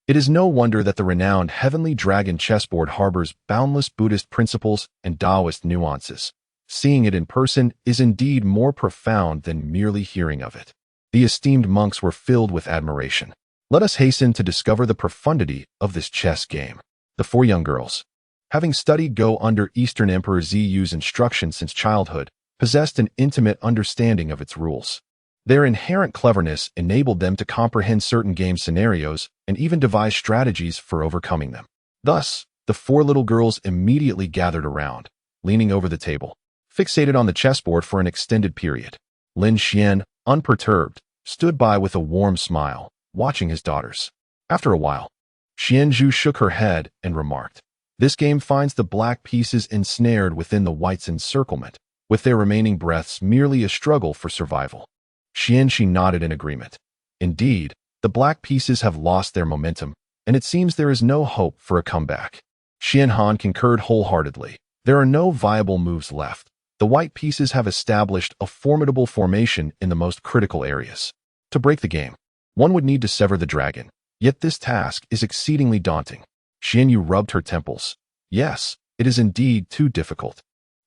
it is no wonder that the renowned Heavenly Dragon chessboard harbors boundless Buddhist principles and Taoist nuances. Seeing it in person is indeed more profound than merely hearing of it. The esteemed monks were filled with admiration. Let us hasten to discover the profundity of this chess game. The 4 young girls, having studied Go under Eastern Emperor Ziyu's instruction since childhood, possessed an intimate understanding of its rules. Their inherent cleverness enabled them to comprehend certain game scenarios and even devise strategies for overcoming them. Thus, the 4 little girls immediately gathered around, leaning over the table, fixated on the chessboard for an extended period. Lin Xian, unperturbed, stood by with a warm smile, watching his daughters. After a while, Xianzhu shook her head and remarked, "This game finds the black pieces ensnared within the white's encirclement, with their remaining breaths merely a struggle for survival." Xianzhu nodded in agreement. Indeed, the black pieces have lost their momentum, and it seems there is no hope for a comeback. Xianhan concurred wholeheartedly. There are no viable moves left. The white pieces have established a formidable formation in the most critical areas. To break the game, one would need to sever the dragon, yet this task is exceedingly daunting. Xianyu rubbed her temples. "Yes, it is indeed too difficult.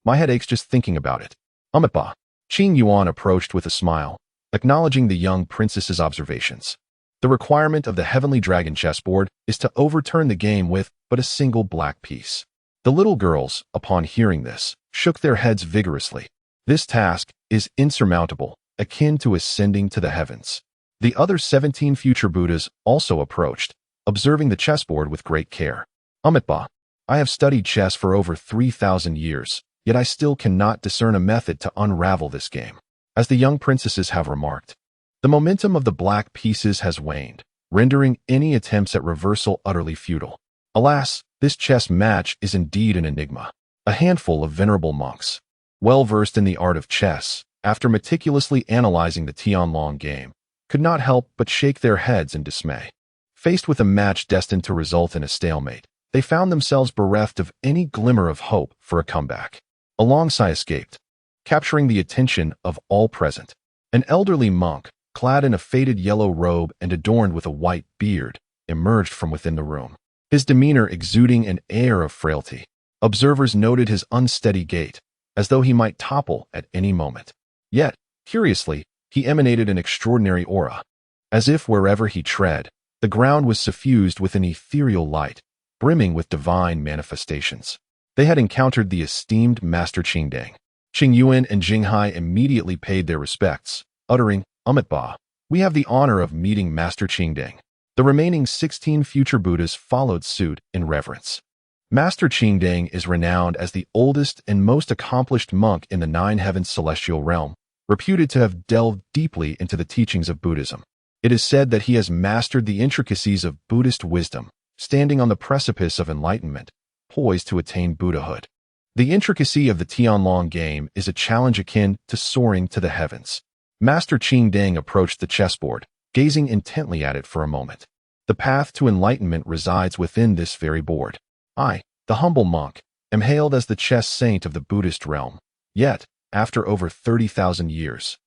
My head aches just thinking about it." "Amipa." Qin Yuan approached with a smile, acknowledging the young princess's observations. The requirement of the Heavenly Dragon chessboard is to overturn the game with but a single black piece. The little girls, upon hearing this, shook their heads vigorously. This task is insurmountable, akin to ascending to the heavens. The other 17 future Buddhas also approached, observing the chessboard with great care. "Amitabha, I have studied chess for over 3,000 years, yet I still cannot discern a method to unravel this game." As the young princesses have remarked, the momentum of the black pieces has waned, rendering any attempts at reversal utterly futile. Alas, this chess match is indeed an enigma. A handful of venerable monks, well versed in the art of chess, after meticulously analyzing the Tianlong game, could not help but shake their heads in dismay. Faced with a match destined to result in a stalemate, they found themselves bereft of any glimmer of hope for a comeback. A long sigh escaped, capturing the attention of all present. An elderly monk, clad in a faded yellow robe and adorned with a white beard, emerged from within the room, his demeanor exuding an air of frailty. Observers noted his unsteady gait, as though he might topple at any moment. Yet, curiously, he emanated an extraordinary aura, as if wherever he tread, the ground was suffused with an ethereal light, brimming with divine manifestations. They had encountered the esteemed Master Qingdang. Qing Yuan and Jinghai immediately paid their respects, uttering, "Amitabha, we have the honor of meeting Master Qingdang." The remaining 16 future Buddhas followed suit in reverence. Master Qingdang is renowned as the oldest and most accomplished monk in the Nine Heavens celestial realm, reputed to have delved deeply into the teachings of Buddhism. It is said that he has mastered the intricacies of Buddhist wisdom, standing on the precipice of enlightenment, poised to attain Buddhahood. The intricacy of the Tianlong game is a challenge akin to soaring to the heavens. Master Qingdang approached the chessboard, gazing intently at it for a moment. The path to enlightenment resides within this very board. I, the humble monk, am hailed as the chess saint of the Buddhist realm. Yet, after over 30,000 years,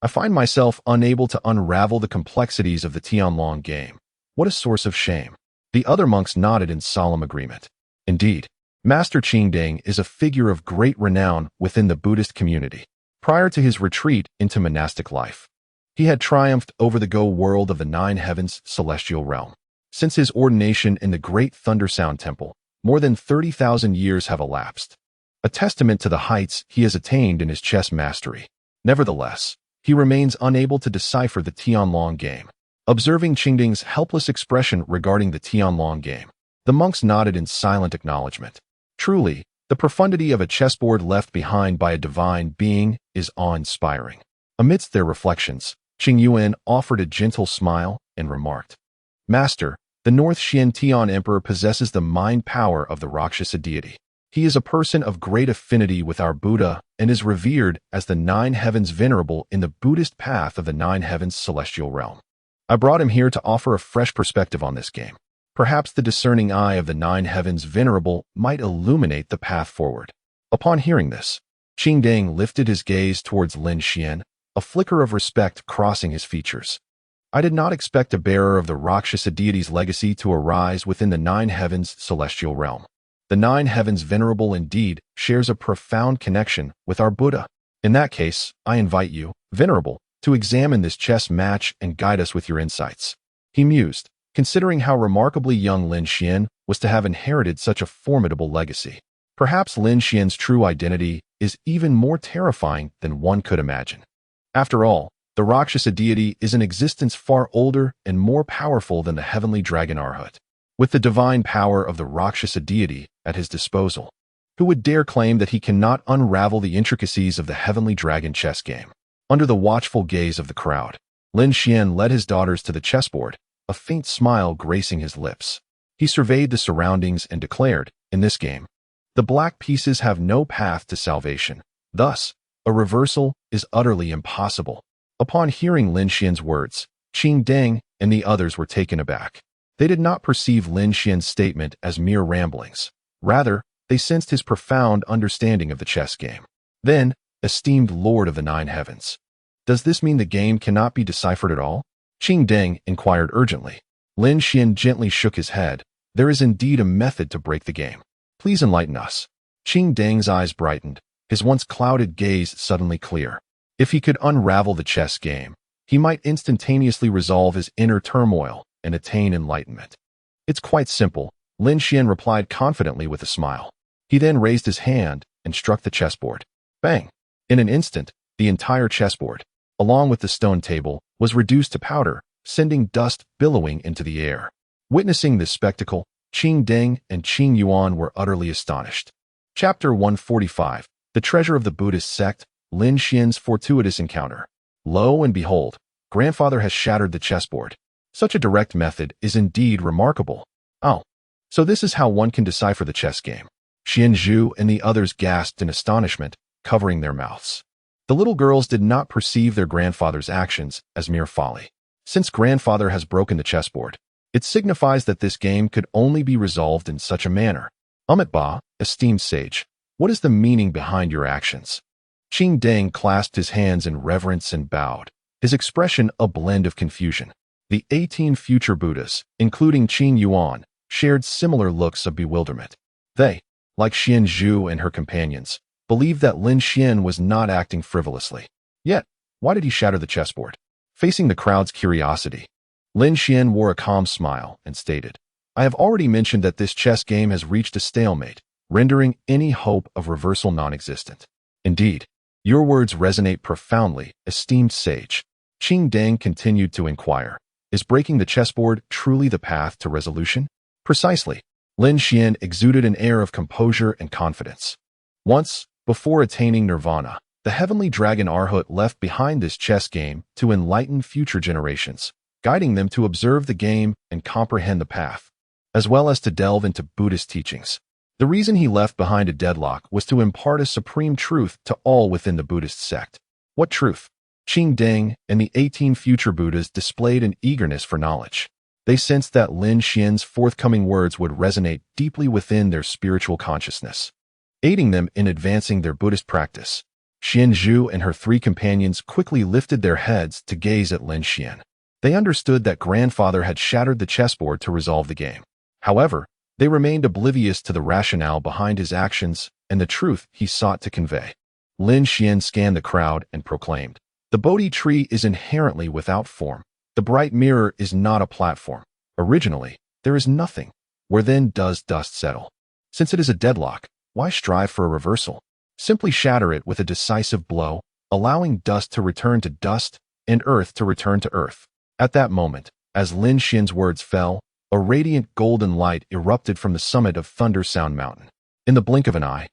I find myself unable to unravel the complexities of the Tianlong game. What a source of shame. The other monks nodded in solemn agreement. Indeed, Master Qingdang is a figure of great renown within the Buddhist community. Prior to his retreat into monastic life, he had triumphed over the world of the Nine Heavens celestial realm. Since his ordination in the Great Thundersound Temple, more than 30,000 years have elapsed, a testament to the heights he has attained in his chess mastery. Nevertheless, he remains unable to decipher the Tianlong game. Observing Qingdang's helpless expression regarding the Tianlong game, the monks nodded in silent acknowledgement. Truly, the profundity of a chessboard left behind by a divine being is awe-inspiring. Amidst their reflections, Qing Yuan offered a gentle smile and remarked, "Master, the North Xian Tian Emperor possesses the mind power of the Rakshasa deity. He is a person of great affinity with our Buddha and is revered as the Nine Heavens Venerable in the Buddhist path of the Nine Heavens celestial realm. I brought him here to offer a fresh perspective on this game. Perhaps the discerning eye of the Nine Heavens Venerable might illuminate the path forward." Upon hearing this, Qingdang lifted his gaze towards Lin Xian, a flicker of respect crossing his features. "I did not expect a bearer of the Rakshasa deity's legacy to arise within the Nine Heavens celestial realm. The Nine Heavens Venerable indeed shares a profound connection with our Buddha. In that case, I invite you, Venerable, to examine this chess match and guide us with your insights." He mused, considering how remarkably young Lin Xian was to have inherited such a formidable legacy. Perhaps Lin Xian's true identity is even more terrifying than one could imagine. After all, the Rakshasa deity is an existence far older and more powerful than the heavenly dragon Arhat. With the divine power of the Rakshasa deity at his disposal, who would dare claim that he cannot unravel the intricacies of the heavenly dragon chess game? Under the watchful gaze of the crowd, Lin Xian led his daughters to the chessboard, a faint smile gracing his lips. He surveyed the surroundings and declared, "In this game, the black pieces have no path to salvation. Thus, a reversal is utterly impossible." Upon hearing Lin Xian's words, Qingdang and the others were taken aback. They did not perceive Lin Xian's statement as mere ramblings. Rather, they sensed his profound understanding of the chess game. Then, "Esteemed Lord of the Nine Heavens, does this mean the game cannot be deciphered at all?" Qingdang inquired urgently. Lin Xian gently shook his head. "There is indeed a method to break the game. Please enlighten us." Qingdang's eyes brightened, his once clouded gaze suddenly clear. If he could unravel the chess game, he might instantaneously resolve his inner turmoil and attain enlightenment. "It's quite simple," Lin Xian replied confidently with a smile. He then raised his hand and struck the chessboard. Bang! In an instant, the entire chessboard, along with the stone table, was reduced to powder, sending dust billowing into the air. Witnessing this spectacle, Qingdang and Qing Yuan were utterly astonished. Chapter 145, The Treasure of the Buddhist Sect, Lin Xian's Fortuitous Encounter. Lo and behold, grandfather has shattered the chessboard. Such a direct method is indeed remarkable. Oh, so this is how one can decipher the chess game. Xian Zhu and the others gasped in astonishment, covering their mouths. The little girls did not perceive their grandfather's actions as mere folly. Since grandfather has broken the chessboard, it signifies that this game could only be resolved in such a manner. Amitabha, esteemed sage, what is the meaning behind your actions? Qingdang clasped his hands in reverence and bowed. his expression a blend of confusion. The 18 future Buddhas, including Qing Yuan, shared similar looks of bewilderment. They, like Xian Zhu and her companions, believed that Lin Xian was not acting frivolously. Yet, why did he shatter the chessboard? Facing the crowd's curiosity, Lin Xian wore a calm smile and stated, "I have already mentioned that this chess game has reached a stalemate, rendering any hope of reversal non-existent. Indeed, your words resonate profoundly, esteemed sage." Qing Deng continued to inquire, "Is breaking the chessboard truly the path to resolution?" Precisely. Lin Xian exuded an air of composure and confidence. Once, before attaining nirvana, the heavenly dragon Arhat left behind this chess game to enlighten future generations, guiding them to observe the game and comprehend the path, as well as to delve into Buddhist teachings. The reason he left behind a deadlock was to impart a supreme truth to all within the Buddhist sect. What truth? Qing Deng and the 18 future Buddhas displayed an eagerness for knowledge. They sensed that Lin Xian's forthcoming words would resonate deeply within their spiritual consciousness, aiding them in advancing their Buddhist practice. Xian Zhu and her three companions quickly lifted their heads to gaze at Lin Xian. They understood that grandfather had shattered the chessboard to resolve the game. However, they remained oblivious to the rationale behind his actions and the truth he sought to convey. Lin Xian scanned the crowd and proclaimed, "The Bodhi tree is inherently without form. The bright mirror is not a platform. Originally, there is nothing. Where then does dust settle? Since it is a deadlock, why strive for a reversal? Simply shatter it with a decisive blow, allowing dust to return to dust and earth to return to earth." At that moment, as Lin Xian's words fell, a radiant golden light erupted from the summit of Thunder Sound Mountain. In the blink of an eye,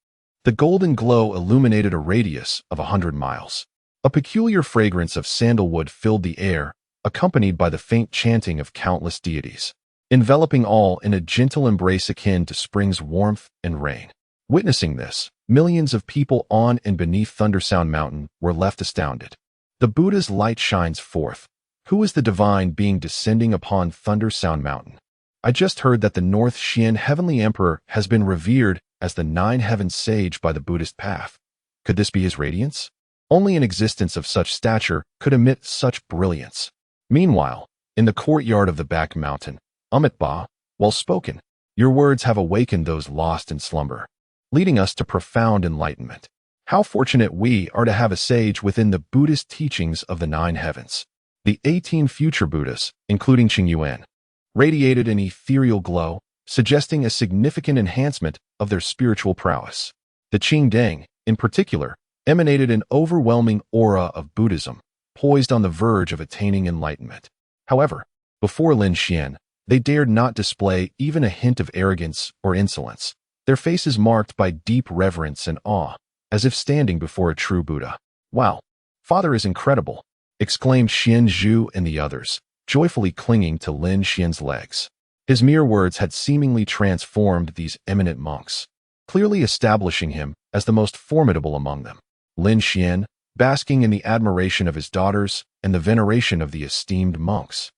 the golden glow illuminated a radius of 100 miles. A peculiar fragrance of sandalwood filled the air, accompanied by the faint chanting of countless deities, enveloping all in a gentle embrace akin to spring's warmth and rain. Witnessing this, millions of people on and beneath Thunder Sound Mountain were left astounded. The Buddha's light shines forth. Who is the divine being descending upon Thunder Sound Mountain? I just heard that the North Xian Heavenly Emperor has been revered as the Nine Heavens Sage by the Buddhist path. Could this be his radiance? Only an existence of such stature could emit such brilliance. Meanwhile, in the courtyard of the back mountain, Amitabha, well spoken, your words have awakened those lost in slumber, leading us to profound enlightenment. How fortunate we are to have a sage within the Buddhist teachings of the Nine Heavens. The 18 future Buddhas, including Qing Yuan, radiated an ethereal glow, suggesting a significant enhancement of their spiritual prowess. The Qing Deng, in particular, emanated an overwhelming aura of Buddhism, poised on the verge of attaining enlightenment. However, before Lin Xian, they dared not display even a hint of arrogance or insolence, their faces marked by deep reverence and awe, as if standing before a true Buddha. "Wow, Father is incredible," exclaimed Xian Zhu and the others, joyfully clinging to Lin Xian's legs. His mere words had seemingly transformed these eminent monks, clearly establishing him as the most formidable among them. Lin Xian, basking in the admiration of his daughters and the veneration of the esteemed monks,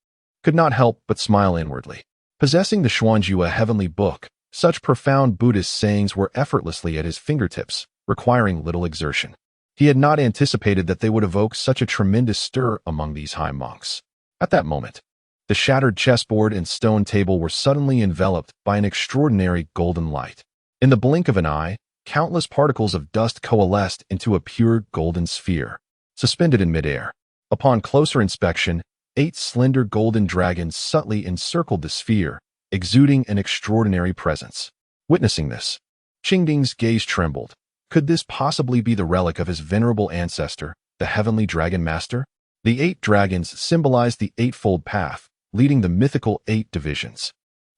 could not help but smile inwardly. Possessing the Xuanjue heavenly book, such profound Buddhist sayings were effortlessly at his fingertips, requiring little exertion. He had not anticipated that they would evoke such a tremendous stir among these high monks. At that moment, the shattered chessboard and stone table were suddenly enveloped by an extraordinary golden light. In the blink of an eye, countless particles of dust coalesced into a pure golden sphere, suspended in midair. Upon closer inspection, 8 slender golden dragons subtly encircled the sphere, exuding an extraordinary presence. Witnessing this, Qing Deng's gaze trembled. Could this possibly be the relic of his venerable ancestor, the Heavenly Dragon Master? The 8 dragons symbolized the eightfold path, leading the mythical 8 divisions.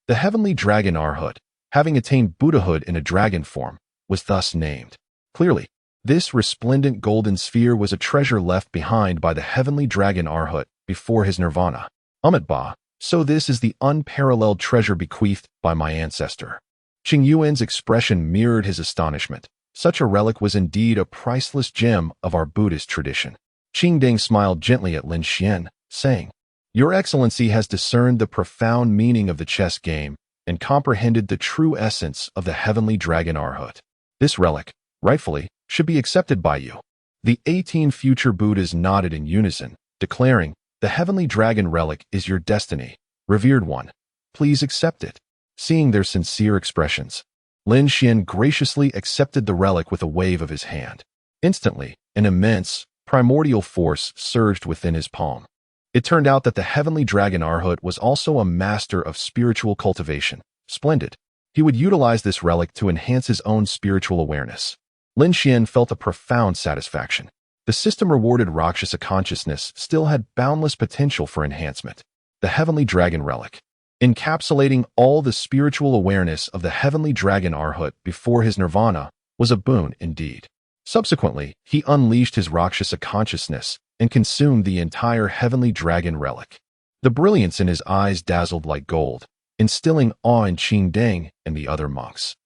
The Heavenly Dragon Arhat, having attained Buddhahood in a dragon form, was thus named. Clearly, this resplendent golden sphere was a treasure left behind by the Heavenly Dragon Arhat before his nirvana. Amitabha, so this is the unparalleled treasure bequeathed by my ancestor. Qing Yuan's expression mirrored his astonishment. Such a relic was indeed a priceless gem of our Buddhist tradition. Qing Deng smiled gently at Lin Xian, saying, "Your Excellency has discerned the profound meaning of the chess game and comprehended the true essence of the Heavenly Dragon Arhat. This relic, rightfully, should be accepted by you." The 18 future Buddhas nodded in unison, declaring, "The heavenly dragon relic is your destiny, revered one. Please accept it." Seeing their sincere expressions, Lin Xian graciously accepted the relic with a wave of his hand. Instantly, an immense, primordial force surged within his palm. It turned out that the heavenly dragon Arhut was also a master of spiritual cultivation. Splendid. He would utilize this relic to enhance his own spiritual awareness. Lin Xian felt a profound satisfaction. The system rewarded Rakshasa consciousness still had boundless potential for enhancement. The heavenly dragon relic, encapsulating all the spiritual awareness of the heavenly dragon Arhut before his nirvana, was a boon indeed. Subsequently, he unleashed his Rakshasa consciousness and consumed the entire heavenly dragon relic. The brilliance in his eyes dazzled like gold, instilling awe in Qing Deng and the other monks.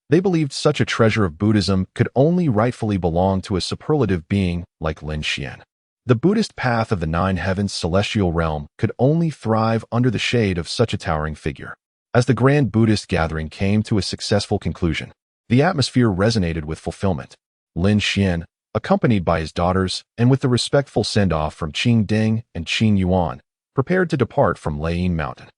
They believed such a treasure of Buddhism could only rightfully belong to a superlative being like Lin Xian. The Buddhist path of the nine heavens celestial realm could only thrive under the shade of such a towering figure. As the grand Buddhist gathering came to a successful conclusion, the atmosphere resonated with fulfillment. Lin Xian, accompanied by his daughters and with the respectful send-off from Qing Deng and Qing Yuan, prepared to depart from Leiyin Mountain.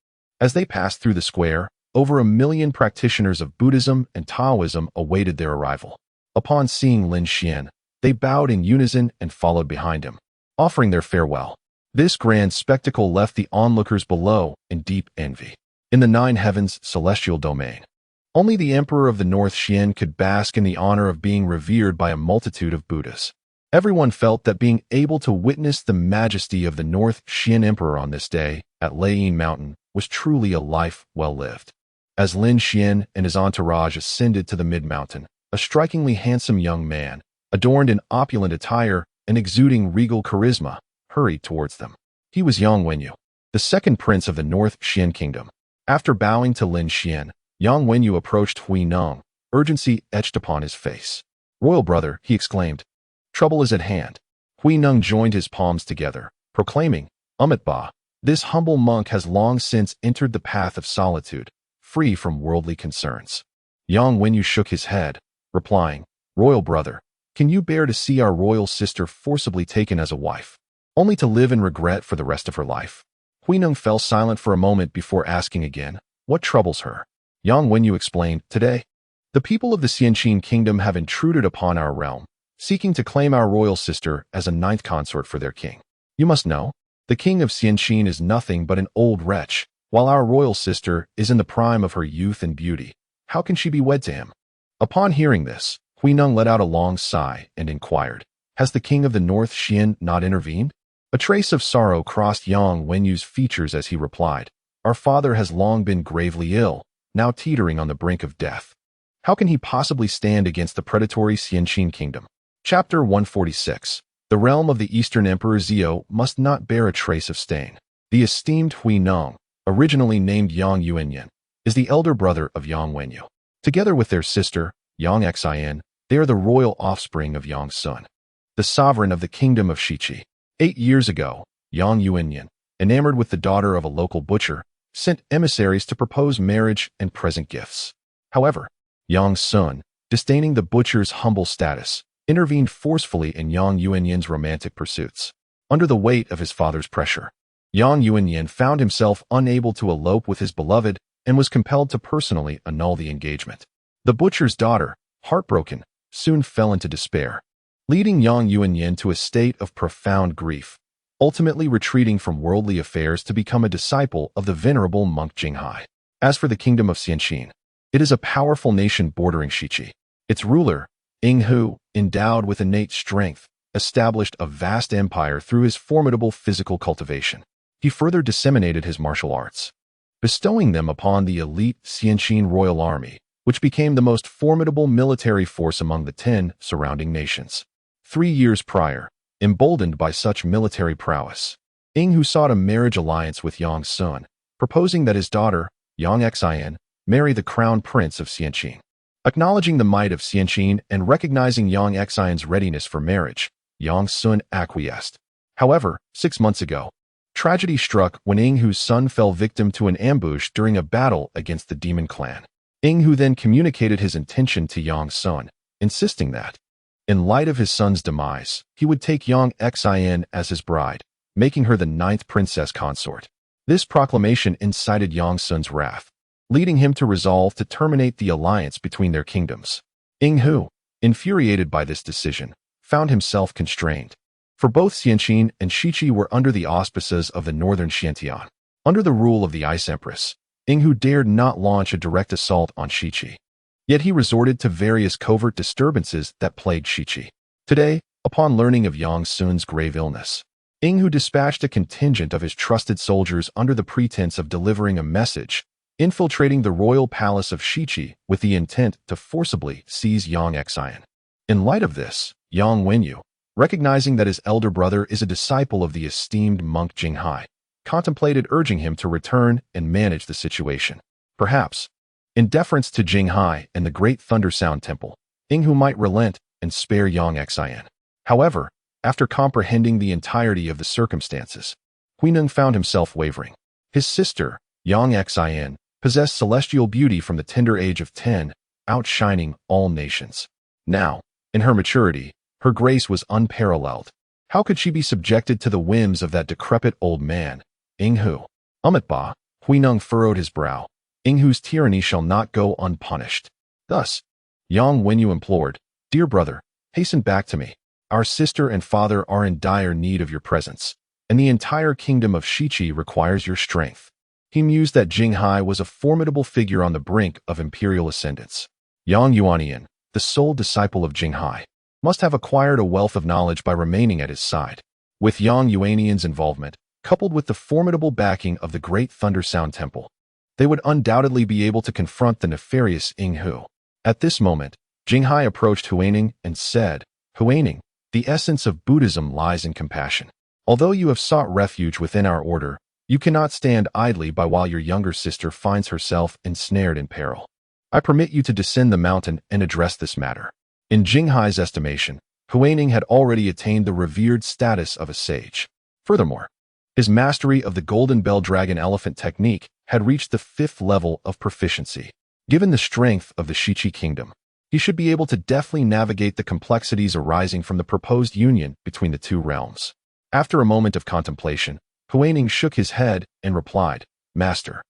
As they passed through the square, over 1 million practitioners of Buddhism and Taoism awaited their arrival. Upon seeing Lin Xian, they bowed in unison and followed behind him, offering their farewell. This grand spectacle left the onlookers below in deep envy. In the nine heavens celestial domain, only the Emperor of the North Xian could bask in the honor of being revered by a multitude of Buddhas. Everyone felt that being able to witness the majesty of the North Xian Emperor on this day at Leiyin Mountain was truly a life well lived. As Lin Xian and his entourage ascended to the mid-mountain, a strikingly handsome young man, adorned in opulent attire and exuding regal charisma, hurried towards them. He was Yang Wenyu, the second prince of the North Xian Kingdom. After bowing to Lin Xian, Yang Wenyu approached Hui Nong, urgency etched upon his face. "Royal brother," he exclaimed, "trouble is at hand." Hui Nong joined his palms together, proclaiming, "Ba, this humble monk has long since entered the path of solitude, free from worldly concerns." Yang Wenyu shook his head, replying, "Royal brother, can you bear to see our royal sister forcibly taken as a wife, only to live in regret for the rest of her life?" Hui Nong fell silent for a moment before asking again, "What troubles her?" Yang Wenyu explained, "Today, the people of the Xianqin kingdom have intruded upon our realm, seeking to claim our royal sister as a ninth consort for their king. You must know, the king of Xianqin is nothing but an old wretch, while our royal sister is in the prime of her youth and beauty. How can she be wed to him?" Upon hearing this, Hui Nong let out a long sigh and inquired, "Has the king of the North Xian not intervened?" A trace of sorrow crossed Yang Wenyu's features as he replied, "Our father has long been gravely ill, now teetering on the brink of death. How can he possibly stand against the predatory Xianqin kingdom?" Chapter 146. The realm of the Eastern Emperor Zhou must not bear a trace of stain. The esteemed Hui Nong, originally named Yang Yuanyan, is the elder brother of Yang Wenyu. Together with their sister, Yang Xian, they are the royal offspring of Yang Sun, the sovereign of the kingdom of Shiqi. 8 years ago, Yang Yuanyan, enamored with the daughter of a local butcher, sent emissaries to propose marriage and present gifts. However, Yang Sun, disdaining the butcher's humble status, intervened forcefully in Yang Yuanyan's romantic pursuits. Under the weight of his father's pressure, Yang Yuanyan found himself unable to elope with his beloved and was compelled to personally annul the engagement. The butcher's daughter, heartbroken, soon fell into despair, leading Yang Yuanyan to a state of profound grief, ultimately retreating from worldly affairs to become a disciple of the venerable monk Jinghai. As for the kingdom of Xianqin, it is a powerful nation bordering Shiqi. Its ruler, Ing Hu, endowed with innate strength, established a vast empire through his formidable physical cultivation. He further disseminated his martial arts, bestowing them upon the elite Xianqin royal army, which became the most formidable military force among the 10 surrounding nations. 3 years prior, emboldened by such military prowess, Ing Hu sought a marriage alliance with Yang Sun, proposing that his daughter, Yang Xian, marry the crown prince of Xianqin. Acknowledging the might of Xianqin and recognizing Yang Xian's readiness for marriage, Yang Sun acquiesced. However, 6 months ago, tragedy struck when Ing Hu's son fell victim to an ambush during a battle against the demon clan. Ing Hu then communicated his intention to Yang Sun, insisting that, in light of his son's demise, he would take Yang Xian as his bride, making her the 9th princess consort. This proclamation incited Yongsun's wrath, leading him to resolve to terminate the alliance between their kingdoms. Yinghu, infuriated by this decision, found himself constrained. For both Xianqin and Shiqi were under the auspices of the northern Xiantian. Under the rule of the Ice Empress, Yinghu dared not launch a direct assault on Shiqi. Yet he resorted to various covert disturbances that plagued Shiqi. Today, upon learning of Yongsun's grave illness, Yinghu dispatched a contingent of his trusted soldiers under the pretense of delivering a message, infiltrating the royal palace of Shiqi with the intent to forcibly seize Yang Xian. In light of this, Yang Wenyu, recognizing that his elder brother is a disciple of the esteemed monk Jinghai, contemplated urging him to return and manage the situation. Perhaps, in deference to Jinghai and the great Thunder Sound Temple, Yinghu might relent and spare Yang Xian. However, after comprehending the entirety of the circumstances, Huineng found himself wavering. His sister, Yang Xian, possessed celestial beauty from the tender age of 10, outshining all nations. Now, in her maturity, her grace was unparalleled. How could she be subjected to the whims of that decrepit old man, Yinghu? Ba, Huineng furrowed his brow. Yinghu's tyranny shall not go unpunished. Thus, Yang Wenyu implored, "Dear brother, hasten back to me. Our sister and father are in dire need of your presence, and the entire kingdom of Shiqi requires your strength." He mused that Jinghai was a formidable figure on the brink of imperial ascendance. Yang Yuanian, the sole disciple of Jinghai, must have acquired a wealth of knowledge by remaining at his side. With Yang Yuanian's involvement, coupled with the formidable backing of the great Thunder Sound Temple, they would undoubtedly be able to confront the nefarious Yinghu. At this moment, Jinghai approached Huaining and said, "Huaining, the essence of Buddhism lies in compassion. Although you have sought refuge within our order, you cannot stand idly by while your younger sister finds herself ensnared in peril. I permit you to descend the mountain and address this matter." In Jinghai's estimation, Huaining had already attained the revered status of a sage. Furthermore, his mastery of the Golden Bell Dragon Elephant technique had reached the 5th level of proficiency. Given the strength of the Shiqi kingdom, he should be able to deftly navigate the complexities arising from the proposed union between the two realms. After a moment of contemplation, Huaining shook his head and replied, "Master,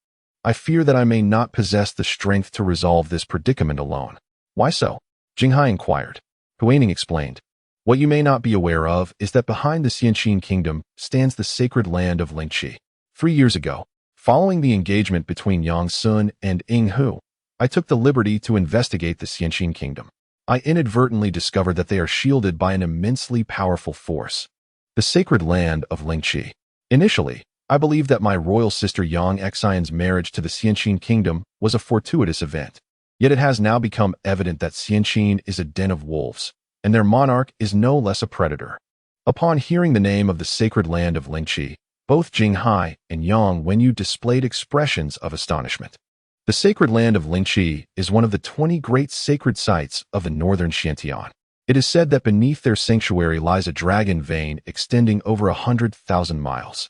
I fear that I may not possess the strength to resolve this predicament alone." "Why so?" Jinghai inquired. Huaining explained, "What you may not be aware of is that behind the Xianqin kingdom stands the sacred land of Lingqi. 3 years ago, following the engagement between Yongsun and Yinghu, I took the liberty to investigate the Xianqin kingdom. I inadvertently discovered that they are shielded by an immensely powerful force, the sacred land of Lingqi. Initially, I believed that my royal sister Yang Xian's marriage to the Xianqin kingdom was a fortuitous event. Yet it has now become evident that Xianqin is a den of wolves, and their monarch is no less a predator." Upon hearing the name of the sacred land of Lingqi, both Jinghai and Yang Wenyu displayed expressions of astonishment. The sacred land of Lingqi is one of the 20 great sacred sites of the northern Xiantian. It is said that beneath their sanctuary lies a dragon vein extending over 100,000 miles.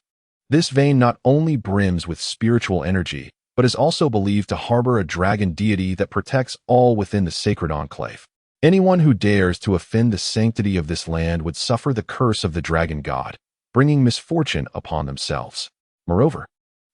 This vein not only brims with spiritual energy, but is also believed to harbor a dragon deity that protects all within the sacred enclave. Anyone who dares to offend the sanctity of this land would suffer the curse of the dragon god, bringing misfortune upon themselves. Moreover,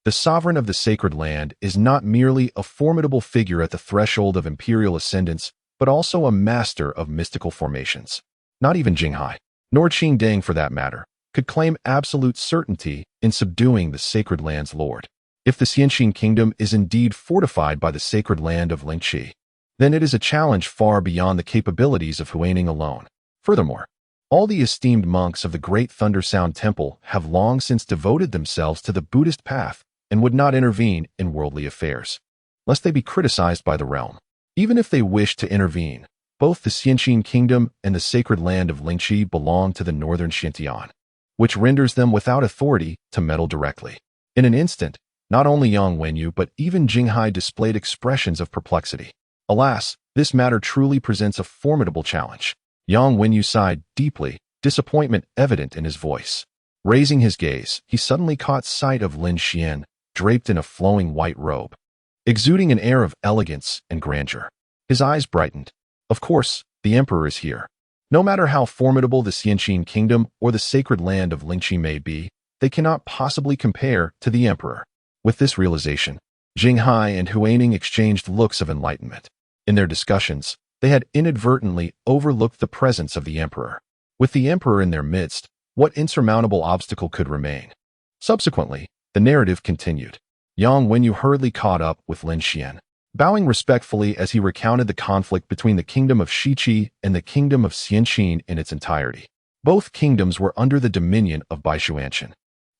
the sovereign of the sacred land is not merely a formidable figure at the threshold of imperial ascendance, but also a master of mystical formations. Not even Jinghai, nor Qingdang for that matter, could claim absolute certainty in subduing the sacred land's lord. If the Xianqin kingdom is indeed fortified by the sacred land of Lingqi, then it is a challenge far beyond the capabilities of Huaining alone. Furthermore, all the esteemed monks of the great Thunder Sound Temple have long since devoted themselves to the Buddhist path and would not intervene in worldly affairs, lest they be criticized by the realm. Even if they wish to intervene, both the Xianqin kingdom and the sacred land of Lingqi belong to the northern Xiantian, which renders them without authority to meddle directly. In an instant, not only Yang Wenyu but even Jinghai displayed expressions of perplexity. Alas, this matter truly presents a formidable challenge. Yang Wenyu sighed deeply, disappointment evident in his voice. Raising his gaze, he suddenly caught sight of Lin Xian, draped in a flowing white robe, exuding an air of elegance and grandeur. His eyes brightened. Of course, the emperor is here. No matter how formidable the Xianqin kingdom or the sacred land of Lingqi may be, They cannot possibly compare to the emperor. With this realization, Jinghai and Huaining exchanged looks of enlightenment. In their discussions, they had inadvertently overlooked the presence of the emperor. With the emperor in their midst, what insurmountable obstacle could remain? Subsequently, the narrative continued. Yang Wenyu hurriedly caught up with Lin Xian, bowing respectfully as he recounted the conflict between the kingdom of Shiqi and the kingdom of Xianqin in its entirety. Both kingdoms were under the dominion of Baishuanshan,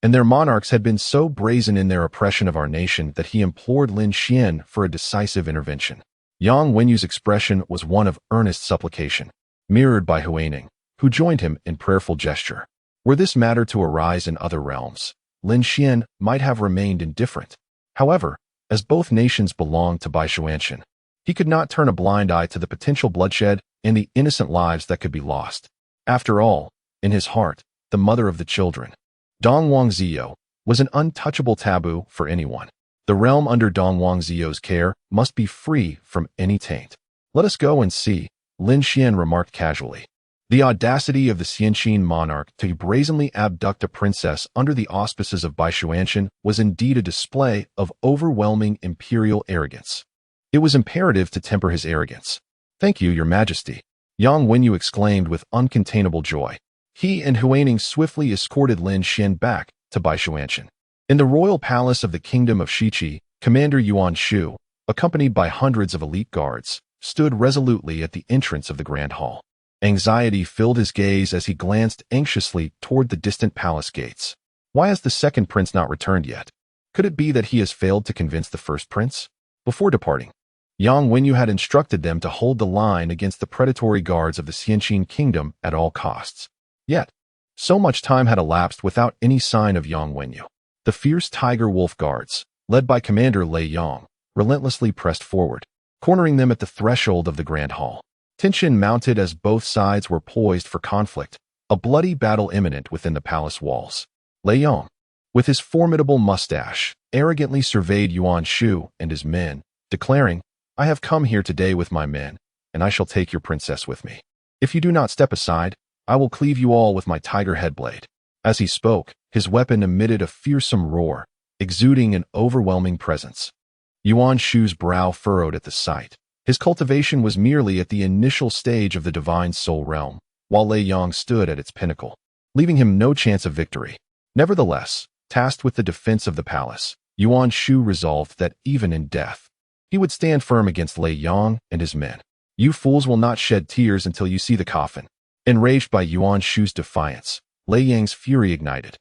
and their monarchs had been so brazen in their oppression of our nation that he implored Lin Xian for a decisive intervention. Yang Wenyu's expression was one of earnest supplication, mirrored by Huaining, who joined him in prayerful gesture. Were this matter to arise in other realms, Lin Xian might have remained indifferent. However, as both nations belonged to Baishuanshan, he could not turn a blind eye to the potential bloodshed and the innocent lives that could be lost. After all, in his heart, the mother of the children, Dong Wangzhou, was an untouchable taboo for anyone. The realm under Dong Wangzhou's care must be free from any taint. Let us go and see, Lin Xian remarked casually. The audacity of the Xianqin monarch to brazenly abduct a princess under the auspices of Baishuanshan was indeed a display of overwhelming imperial arrogance. It was imperative to temper his arrogance. Thank you, Your Majesty, Yang Wenyu exclaimed with uncontainable joy. He and Huaining swiftly escorted Lin Xian back to Baishuanshan. In the royal palace of the kingdom of Shiqi, Commander Yuan Shu, accompanied by hundreds of elite guards, stood resolutely at the entrance of the grand hall. Anxiety filled his gaze as he glanced anxiously toward the distant palace gates. Why has the second prince not returned yet? Could it be that he has failed to convince the first prince? Before departing, Yang Wenyu had instructed them to hold the line against the predatory guards of the Xianqin kingdom at all costs. Yet, so much time had elapsed without any sign of Yang Wenyu. The fierce tiger wolf guards, led by Commander Lei Yang, relentlessly pressed forward, cornering them at the threshold of the grand hall. Tension mounted as both sides were poised for conflict, a bloody battle imminent within the palace walls. Lei Yang, with his formidable mustache, arrogantly surveyed Yuan Shu and his men, declaring, "I have come here today with my men, and I shall take your princess with me. If you do not step aside, I will cleave you all with my tiger head blade." As he spoke, his weapon emitted a fearsome roar, exuding an overwhelming presence. Yuan Shu's brow furrowed at the sight. His cultivation was merely at the initial stage of the divine soul realm, while Lei Yang stood at its pinnacle, leaving him no chance of victory. Nevertheless, tasked with the defense of the palace, Yuan Shu resolved that even in death, he would stand firm against Lei Yang and his men. "You fools will not shed tears until you see the coffin." Enraged by Yuan Shu's defiance, Lei Yang's fury ignited.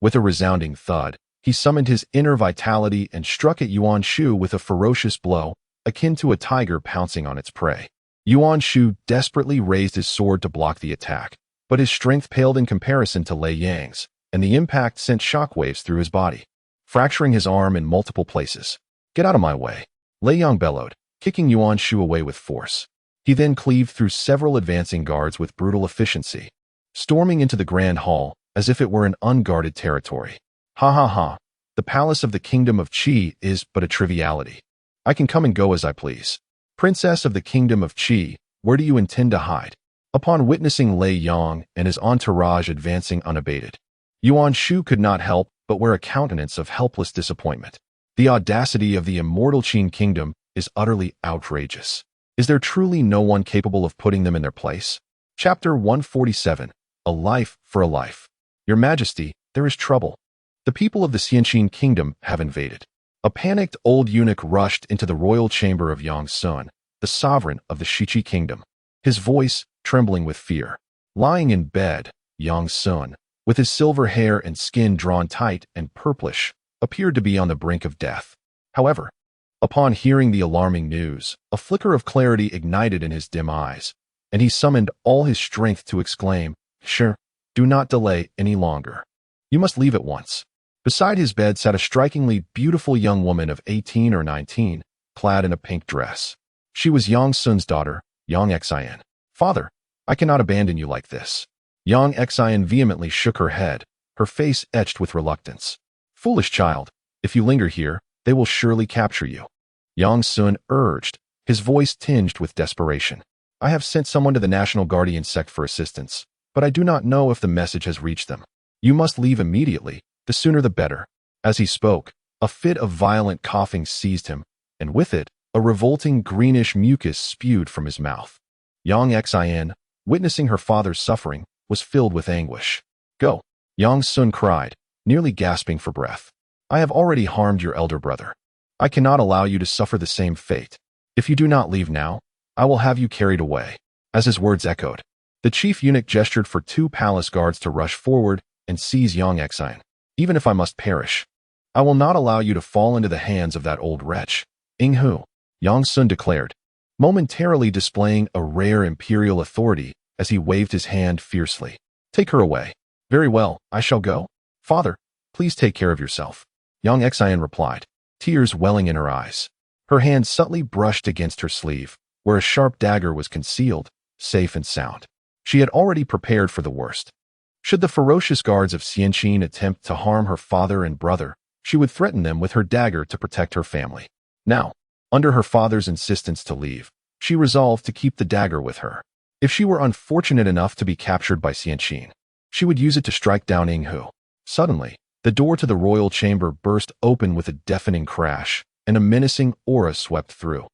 With a resounding thud, he summoned his inner vitality and struck at Yuan Shu with a ferocious blow, akin to a tiger pouncing on its prey. Yuan Shu desperately raised his sword to block the attack, but his strength paled in comparison to Lei Yang's, and the impact sent shockwaves through his body, fracturing his arm in multiple places. "Get out of my way," Lei Yang bellowed, kicking Yuan Shu away with force. He then cleaved through several advancing guards with brutal efficiency, storming into the grand hall as if it were an unguarded territory. "Ha ha ha, the palace of the kingdom of Qi is but a triviality. I can come and go as I please. Princess of the kingdom of Qi, where do you intend to hide?" Upon witnessing Lei Yang and his entourage advancing unabated, Yuan Shu could not help but wear a countenance of helpless disappointment. The audacity of the immortal Qin kingdom is utterly outrageous. Is there truly no one capable of putting them in their place? Chapter 147, A Life for a Life. Your Majesty, there is trouble. The people of the Xianqin kingdom have invaded. A panicked old eunuch rushed into the royal chamber of Yang Sun, the sovereign of the Shiqi kingdom, his voice trembling with fear. Lying in bed, Yang Sun, with his silver hair and skin drawn tight and purplish, appeared to be on the brink of death. However, upon hearing the alarming news, a flicker of clarity ignited in his dim eyes, and he summoned all his strength to exclaim, "Sure, do not delay any longer. You must leave at once." Beside his bed sat a strikingly beautiful young woman of 18 or 19, clad in a pink dress. She was Yang Sun's daughter, Yang Xian. "Father, I cannot abandon you like this." Yang Xian vehemently shook her head, her face etched with reluctance. "Foolish child, if you linger here, they will surely capture you," Yang Sun urged, his voice tinged with desperation. "I have sent someone to the National Guardian sect for assistance, but I do not know if the message has reached them. You must leave immediately. The sooner the better. As he spoke, a fit of violent coughing seized him, and with it, a revolting greenish mucus spewed from his mouth. Yang Xin, witnessing her father's suffering, was filled with anguish. Go! Yang Sun cried, nearly gasping for breath. I have already harmed your elder brother. I cannot allow you to suffer the same fate. If you do not leave now, I will have you carried away. As his words echoed, the chief eunuch gestured for 2 palace guards to rush forward and seize Yang Xin. Even if I must perish, I will not allow you to fall into the hands of that old wretch. Hu, Yang Sun declared, momentarily displaying a rare imperial authority as he waved his hand fiercely. Take her away. Very well, I shall go. Father, please take care of yourself. Yang Xin replied, tears welling in her eyes. Her hand subtly brushed against her sleeve, where a sharp dagger was concealed, safe and sound. She had already prepared for the worst. Should the ferocious guards of Xianqin attempt to harm her father and brother, she would threaten them with her dagger to protect her family. Now, under her father's insistence to leave, she resolved to keep the dagger with her. If she were unfortunate enough to be captured by Xianqin, she would use it to strike down Hu. Suddenly, the door to the royal chamber burst open with a deafening crash, and a menacing aura swept through.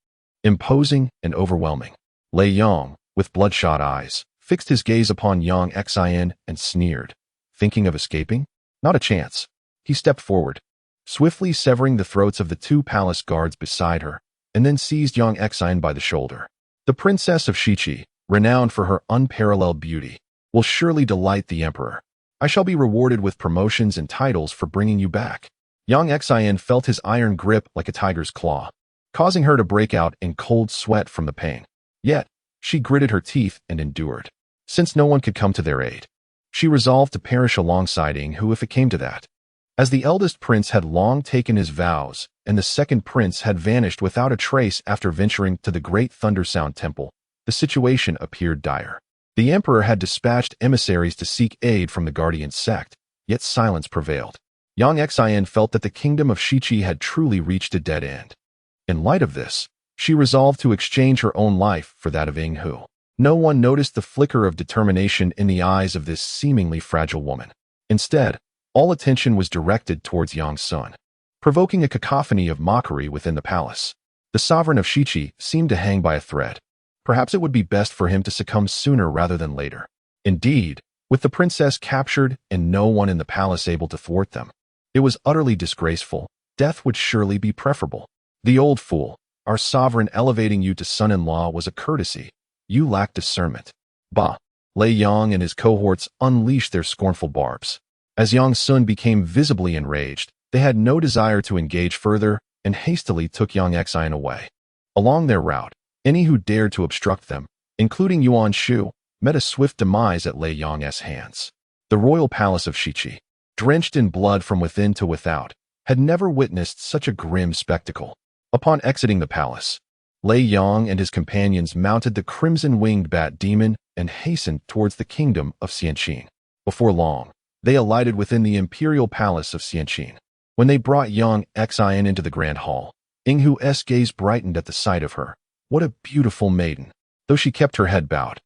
Imposing and overwhelming, Lei Yang, with bloodshot eyes, fixed his gaze upon Yang Xin and sneered. Thinking of escaping? Not a chance. He stepped forward, swiftly severing the throats of the 2 palace guards beside her, and then seized Yang Xin by the shoulder. The princess of Shiqi, renowned for her unparalleled beauty, will surely delight the emperor. I shall be rewarded with promotions and titles for bringing you back. Yang Xin felt his iron grip like a tiger's claw, causing her to break out in cold sweat from the pain. Yet, she gritted her teeth and endured. Since no one could come to their aid, she resolved to perish alongside Hu if it came to that. As the eldest prince had long taken his vows, and the second prince had vanished without a trace after venturing to the great Thundersound Temple, the situation appeared dire. The emperor had dispatched emissaries to seek aid from the Guardian sect, yet silence prevailed. Yang Xin felt that the kingdom of Shiqi had truly reached a dead end. In light of this, she resolved to exchange her own life for that of Hu. No one noticed the flicker of determination in the eyes of this seemingly fragile woman. Instead, all attention was directed towards Yang Sun, provoking a cacophony of mockery within the palace. The sovereign of Shiqi seemed to hang by a thread. Perhaps it would be best for him to succumb sooner rather than later. Indeed, with the princess captured and no one in the palace able to thwart them, it was utterly disgraceful. Death would surely be preferable. The old fool, our sovereign elevating you to son-in-law was a courtesy. You lack discernment. Bah! Lei Yang and his cohorts unleashed their scornful barbs. As Yang Sun became visibly enraged, they had no desire to engage further and hastily took Yang Xin away. Along their route, any who dared to obstruct them, including Yuan Shu, met a swift demise at Lei Yang's hands. The royal palace of Shiqi, drenched in blood from within to without, had never witnessed such a grim spectacle. Upon exiting the palace, Lei Yang and his companions mounted the crimson-winged bat demon and hastened towards the kingdom of Xianqin. Before long, they alighted within the imperial palace of Xianqin. When they brought Yang Xin into the grand hall, Hu's gaze brightened at the sight of her. What a beautiful maiden, though she kept her head bowed.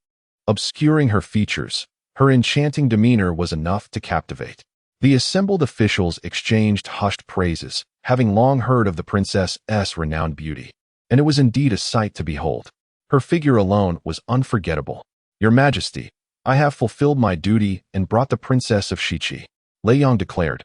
Obscuring her features, her enchanting demeanor was enough to captivate. The assembled officials exchanged hushed praises, having long heard of the princess's renowned beauty, and it was indeed a sight to behold. Her figure alone was unforgettable. Your Majesty, I have fulfilled my duty and brought the princess of Shiqi, Lei Yang declared,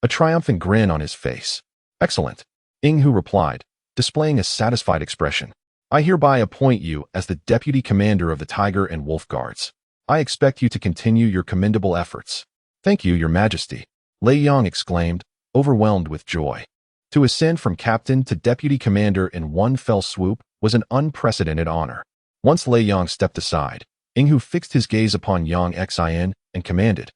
a triumphant grin on his face. Excellent, Hu replied, displaying a satisfied expression. I hereby appoint you as the deputy commander of the Tiger and Wolf Guards. I expect you to continue your commendable efforts. Thank you, Your Majesty, Lei Yang exclaimed, overwhelmed with joy. To ascend from captain to deputy commander in one fell swoop was an unprecedented honor. Once Lei Yang stepped aside, Hu fixed his gaze upon Yang Xin and commanded,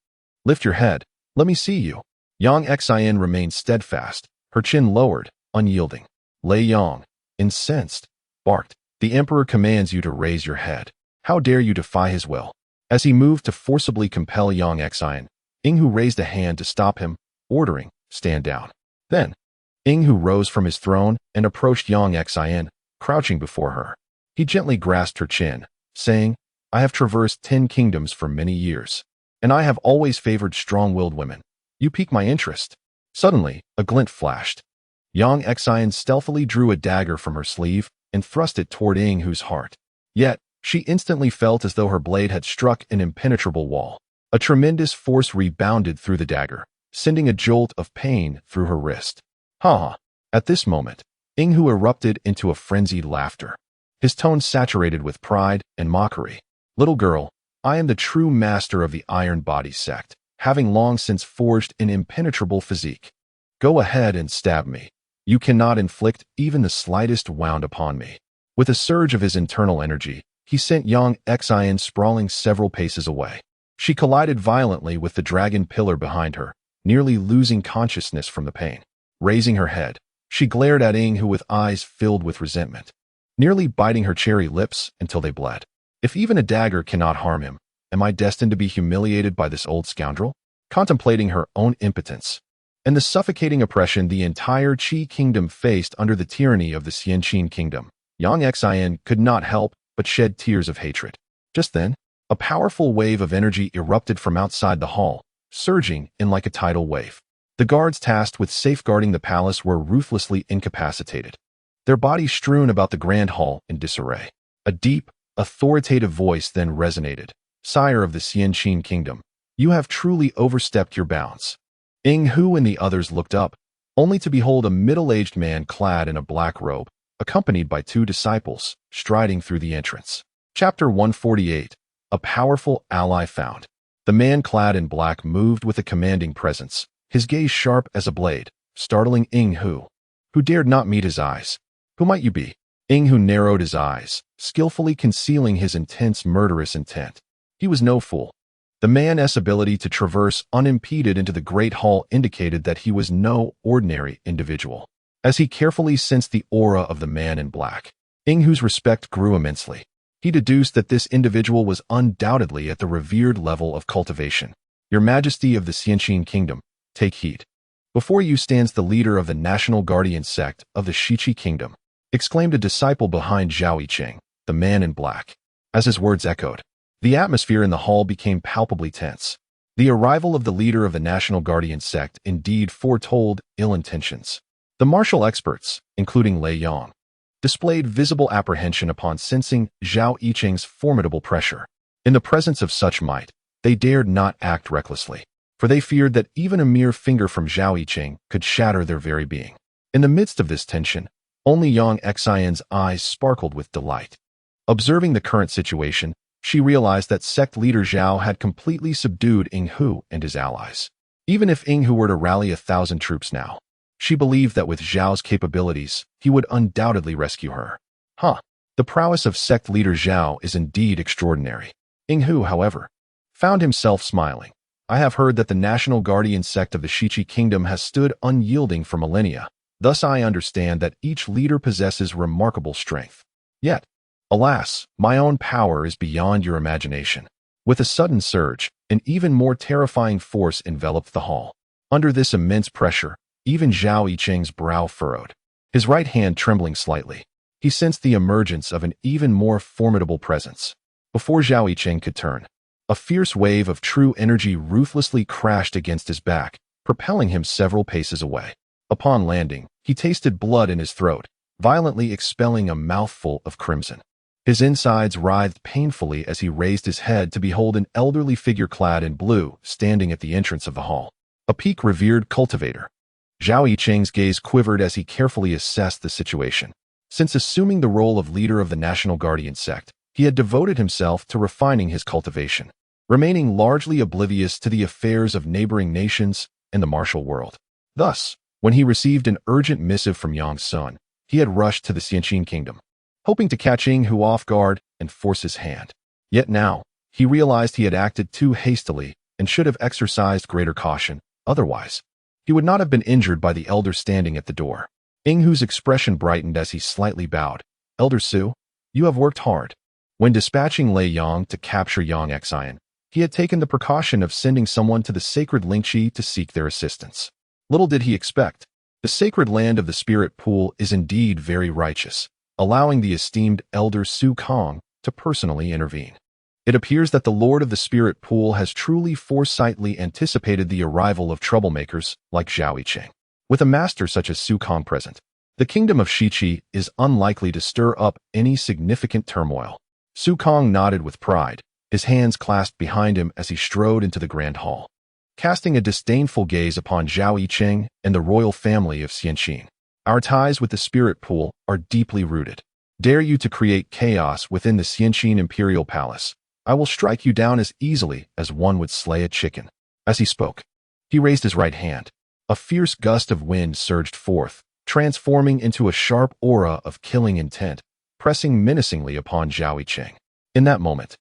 lift your head, let me see you. Yang Xin remained steadfast, her chin lowered, unyielding. Lei Yang, incensed, barked, the emperor commands you to raise your head. How dare you defy his will? As he moved to forcibly compel Yang Xin, Hu raised a hand to stop him, ordering, stand down. Then, Hu rose from his throne and approached Yang Xin, crouching before her. He gently grasped her chin, saying, I have traversed 10 kingdoms for many years, and I have always favored strong-willed women. You pique my interest." Suddenly, a glint flashed. Yang Xian stealthily drew a dagger from her sleeve and thrust it toward Ying Hu's heart. Yet, she instantly felt as though her blade had struck an impenetrable wall. A tremendous force rebounded through the dagger, sending a jolt of pain through her wrist. Ha ha! At this moment, Ying Hu erupted into a frenzied laughter. His tone saturated with pride and mockery. "Little girl, I am the true master of the Iron Body sect, having long since forged an impenetrable physique. Go ahead and stab me. You cannot inflict even the slightest wound upon me." With a surge of his internal energy, he sent Yang Xian sprawling several paces away. She collided violently with the dragon pillar behind her, nearly losing consciousness from the pain. Raising her head, she glared at Ying Hu with eyes filled with resentment, nearly biting her cherry lips until they bled. If even a dagger cannot harm him, am I destined to be humiliated by this old scoundrel? Contemplating her own impotence and the suffocating oppression the entire Qi kingdom faced under the tyranny of the Xianqin kingdom, Yang Xian could not help but shed tears of hatred. Just then, a powerful wave of energy erupted from outside the hall, surging in like a tidal wave. The guards tasked with safeguarding the palace were ruthlessly incapacitated, their bodies strewn about the grand hall in disarray. A deep, authoritative voice then resonated. "Sire of the Xianqin kingdom, you have truly overstepped your bounds." Ying Hu and the others looked up, only to behold a middle-aged man clad in a black robe, accompanied by two disciples, striding through the entrance. Chapter 148. A Powerful Ally Found. The man clad in black moved with a commanding presence, his gaze sharp as a blade, startling Ying Hu, who dared not meet his eyes. "Who might you be?" Ying Hu narrowed his eyes, skillfully concealing his intense murderous intent. He was no fool. The man's ability to traverse unimpeded into the great hall indicated that he was no ordinary individual. As he carefully sensed the aura of the man in black, Ying Hu's respect grew immensely. He deduced that this individual was undoubtedly at the revered level of cultivation. "Your Majesty of the Xianqin Kingdom, take heed. Before you stands the leader of the National Guardian sect of the Shiqi Kingdom," exclaimed a disciple behind Zhao Yiqing, the man in black. As his words echoed, the atmosphere in the hall became palpably tense. The arrival of the leader of the National Guardian sect indeed foretold ill intentions. The martial experts, including Lei Yang, displayed visible apprehension upon sensing Zhao Yiqing's formidable pressure. In the presence of such might, they dared not act recklessly, for they feared that even a mere finger from Zhao Yiqing could shatter their very being. In the midst of this tension, only Yang Xian's eyes sparkled with delight. Observing the current situation, she realized that sect leader Zhao had completely subdued Ying Hu and his allies. Even if Ying Hu were to rally 1,000 troops now, she believed that with Zhao's capabilities, he would undoubtedly rescue her. The prowess of sect leader Zhao is indeed extraordinary. Ying Hu, however, found himself smiling. "I have heard that the National Guardian sect of the Shiqi Kingdom has stood unyielding for millennia. Thus I understand that each leader possesses remarkable strength. Yet, alas, my own power is beyond your imagination." With a sudden surge, an even more terrifying force enveloped the hall. Under this immense pressure, even Zhao Yiqing's brow furrowed, his right hand trembling slightly. He sensed the emergence of an even more formidable presence. Before Zhao Yiqing could turn, a fierce wave of true energy ruthlessly crashed against his back, propelling him several paces away. Upon landing, he tasted blood in his throat, violently expelling a mouthful of crimson. His insides writhed painfully as he raised his head to behold an elderly figure clad in blue standing at the entrance of the hall. A peak-revered cultivator. Zhao Yiqing's gaze quivered as he carefully assessed the situation. Since assuming the role of leader of the National Guardian sect, he had devoted himself to refining his cultivation, remaining largely oblivious to the affairs of neighboring nations and the martial world. Thus, when he received an urgent missive from Yang's son, he had rushed to the Xianqin Kingdom, hoping to catch Ying Hu off guard and force his hand. Yet now, he realized he had acted too hastily and should have exercised greater caution. Otherwise, he would not have been injured by the elder standing at the door. Ying Hu's expression brightened as he slightly bowed. "Elder Su, you have worked hard." When dispatching Lei Yang to capture Yang Xian, he had taken the precaution of sending someone to the sacred Lingqi to seek their assistance. Little did he expect, the sacred land of the spirit pool is indeed very righteous, allowing the esteemed elder Su Kong to personally intervene. It appears that the Lord of the Spirit Pool has truly foresightly anticipated the arrival of troublemakers like Zhao Yiqing. With a master such as Su Kong present, the kingdom of Shiqi is unlikely to stir up any significant turmoil. Su Kong nodded with pride, his hands clasped behind him as he strode into the grand hall, casting a disdainful gaze upon Zhao Yiqing and the royal family of Xianqin. Our ties with the Spirit Pool are deeply rooted. Dare you to create chaos within the Xianqin Imperial Palace, I will strike you down as easily as one would slay a chicken. As he spoke, he raised his right hand. A fierce gust of wind surged forth, transforming into a sharp aura of killing intent, pressing menacingly upon Zhao Yiqing. In that moment,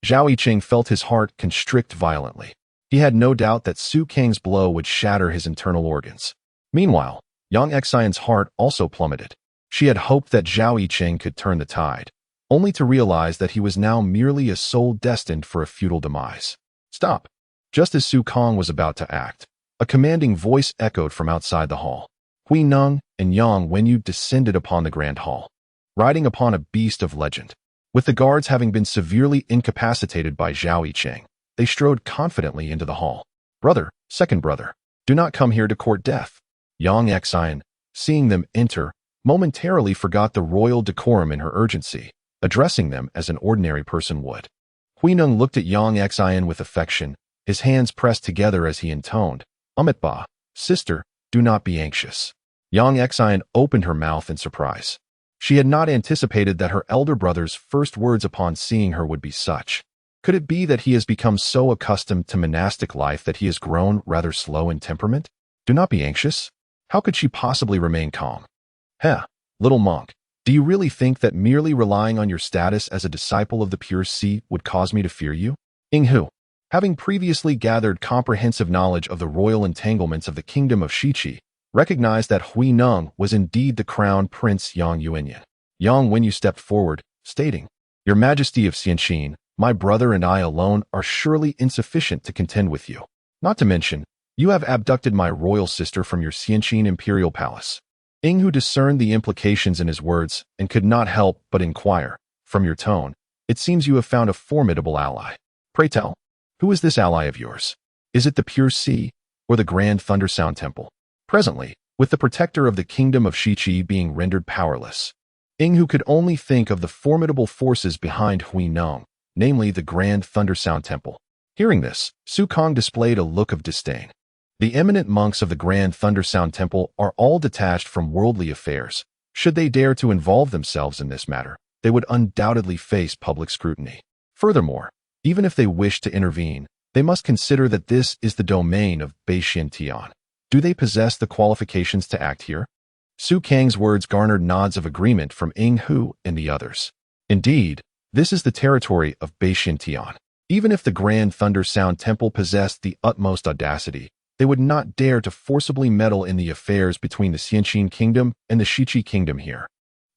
Zhao Yiqing felt his heart constrict violently. He had no doubt that Su Kang's blow would shatter his internal organs. Meanwhile, Yang Xian's heart also plummeted. She had hoped that Zhao Yiqing could turn the tide, only to realize that he was now merely a soul destined for a futile demise. Stop! Just as Su Kong was about to act, a commanding voice echoed from outside the hall. Hui Neng and Yang Wenyu descended upon the grand hall, riding upon a beast of legend. With the guards having been severely incapacitated by Zhao Yiqing, they strode confidently into the hall. Brother, second brother, do not come here to court death. Yang Xian, seeing them enter, momentarily forgot the royal decorum in her urgency, addressing them as an ordinary person would. Hui Neng looked at Yang Xian with affection, his hands pressed together as he intoned, Amitba, sister, do not be anxious. Yang Xian opened her mouth in surprise. She had not anticipated that her elder brother's first words upon seeing her would be such. Could it be that he has become so accustomed to monastic life that he has grown rather slow in temperament? Do not be anxious? How could she possibly remain calm? Heh, little monk, do you really think that merely relying on your status as a disciple of the pure sea would cause me to fear you? Inghu, having previously gathered comprehensive knowledge of the royal entanglements of the kingdom of Shiqi, recognized that Hui Neng was indeed the crown prince Yang Yuanyan. Yang Wenyu stepped forward, stating, Your Majesty of Xianqin, my brother and I alone are surely insufficient to contend with you. Not to mention, you have abducted my royal sister from your Xianqin imperial palace. Inghu discerned the implications in his words and could not help but inquire, from your tone, it seems you have found a formidable ally. Pray tell, who is this ally of yours? Is it the pure sea, or the grand Thundersound Temple? Presently, with the protector of the kingdom of Shiqi being rendered powerless, Inghu could only think of the formidable forces behind Hui Neng, namely the grand Thundersound Temple. Hearing this, Su Kong displayed a look of disdain. The eminent monks of the grand Thundersound Temple are all detached from worldly affairs. Should they dare to involve themselves in this matter, they would undoubtedly face public scrutiny. Furthermore, even if they wish to intervene, they must consider that this is the domain of Beixian Tian. Do they possess the qualifications to act here? Su Kang's words garnered nods of agreement from Inghu and the others. Indeed, this is the territory of Beixian Tian. Even if the Grand Thundersound Temple possessed the utmost audacity, they would not dare to forcibly meddle in the affairs between the Xianqin Kingdom and the Shiqi Kingdom here.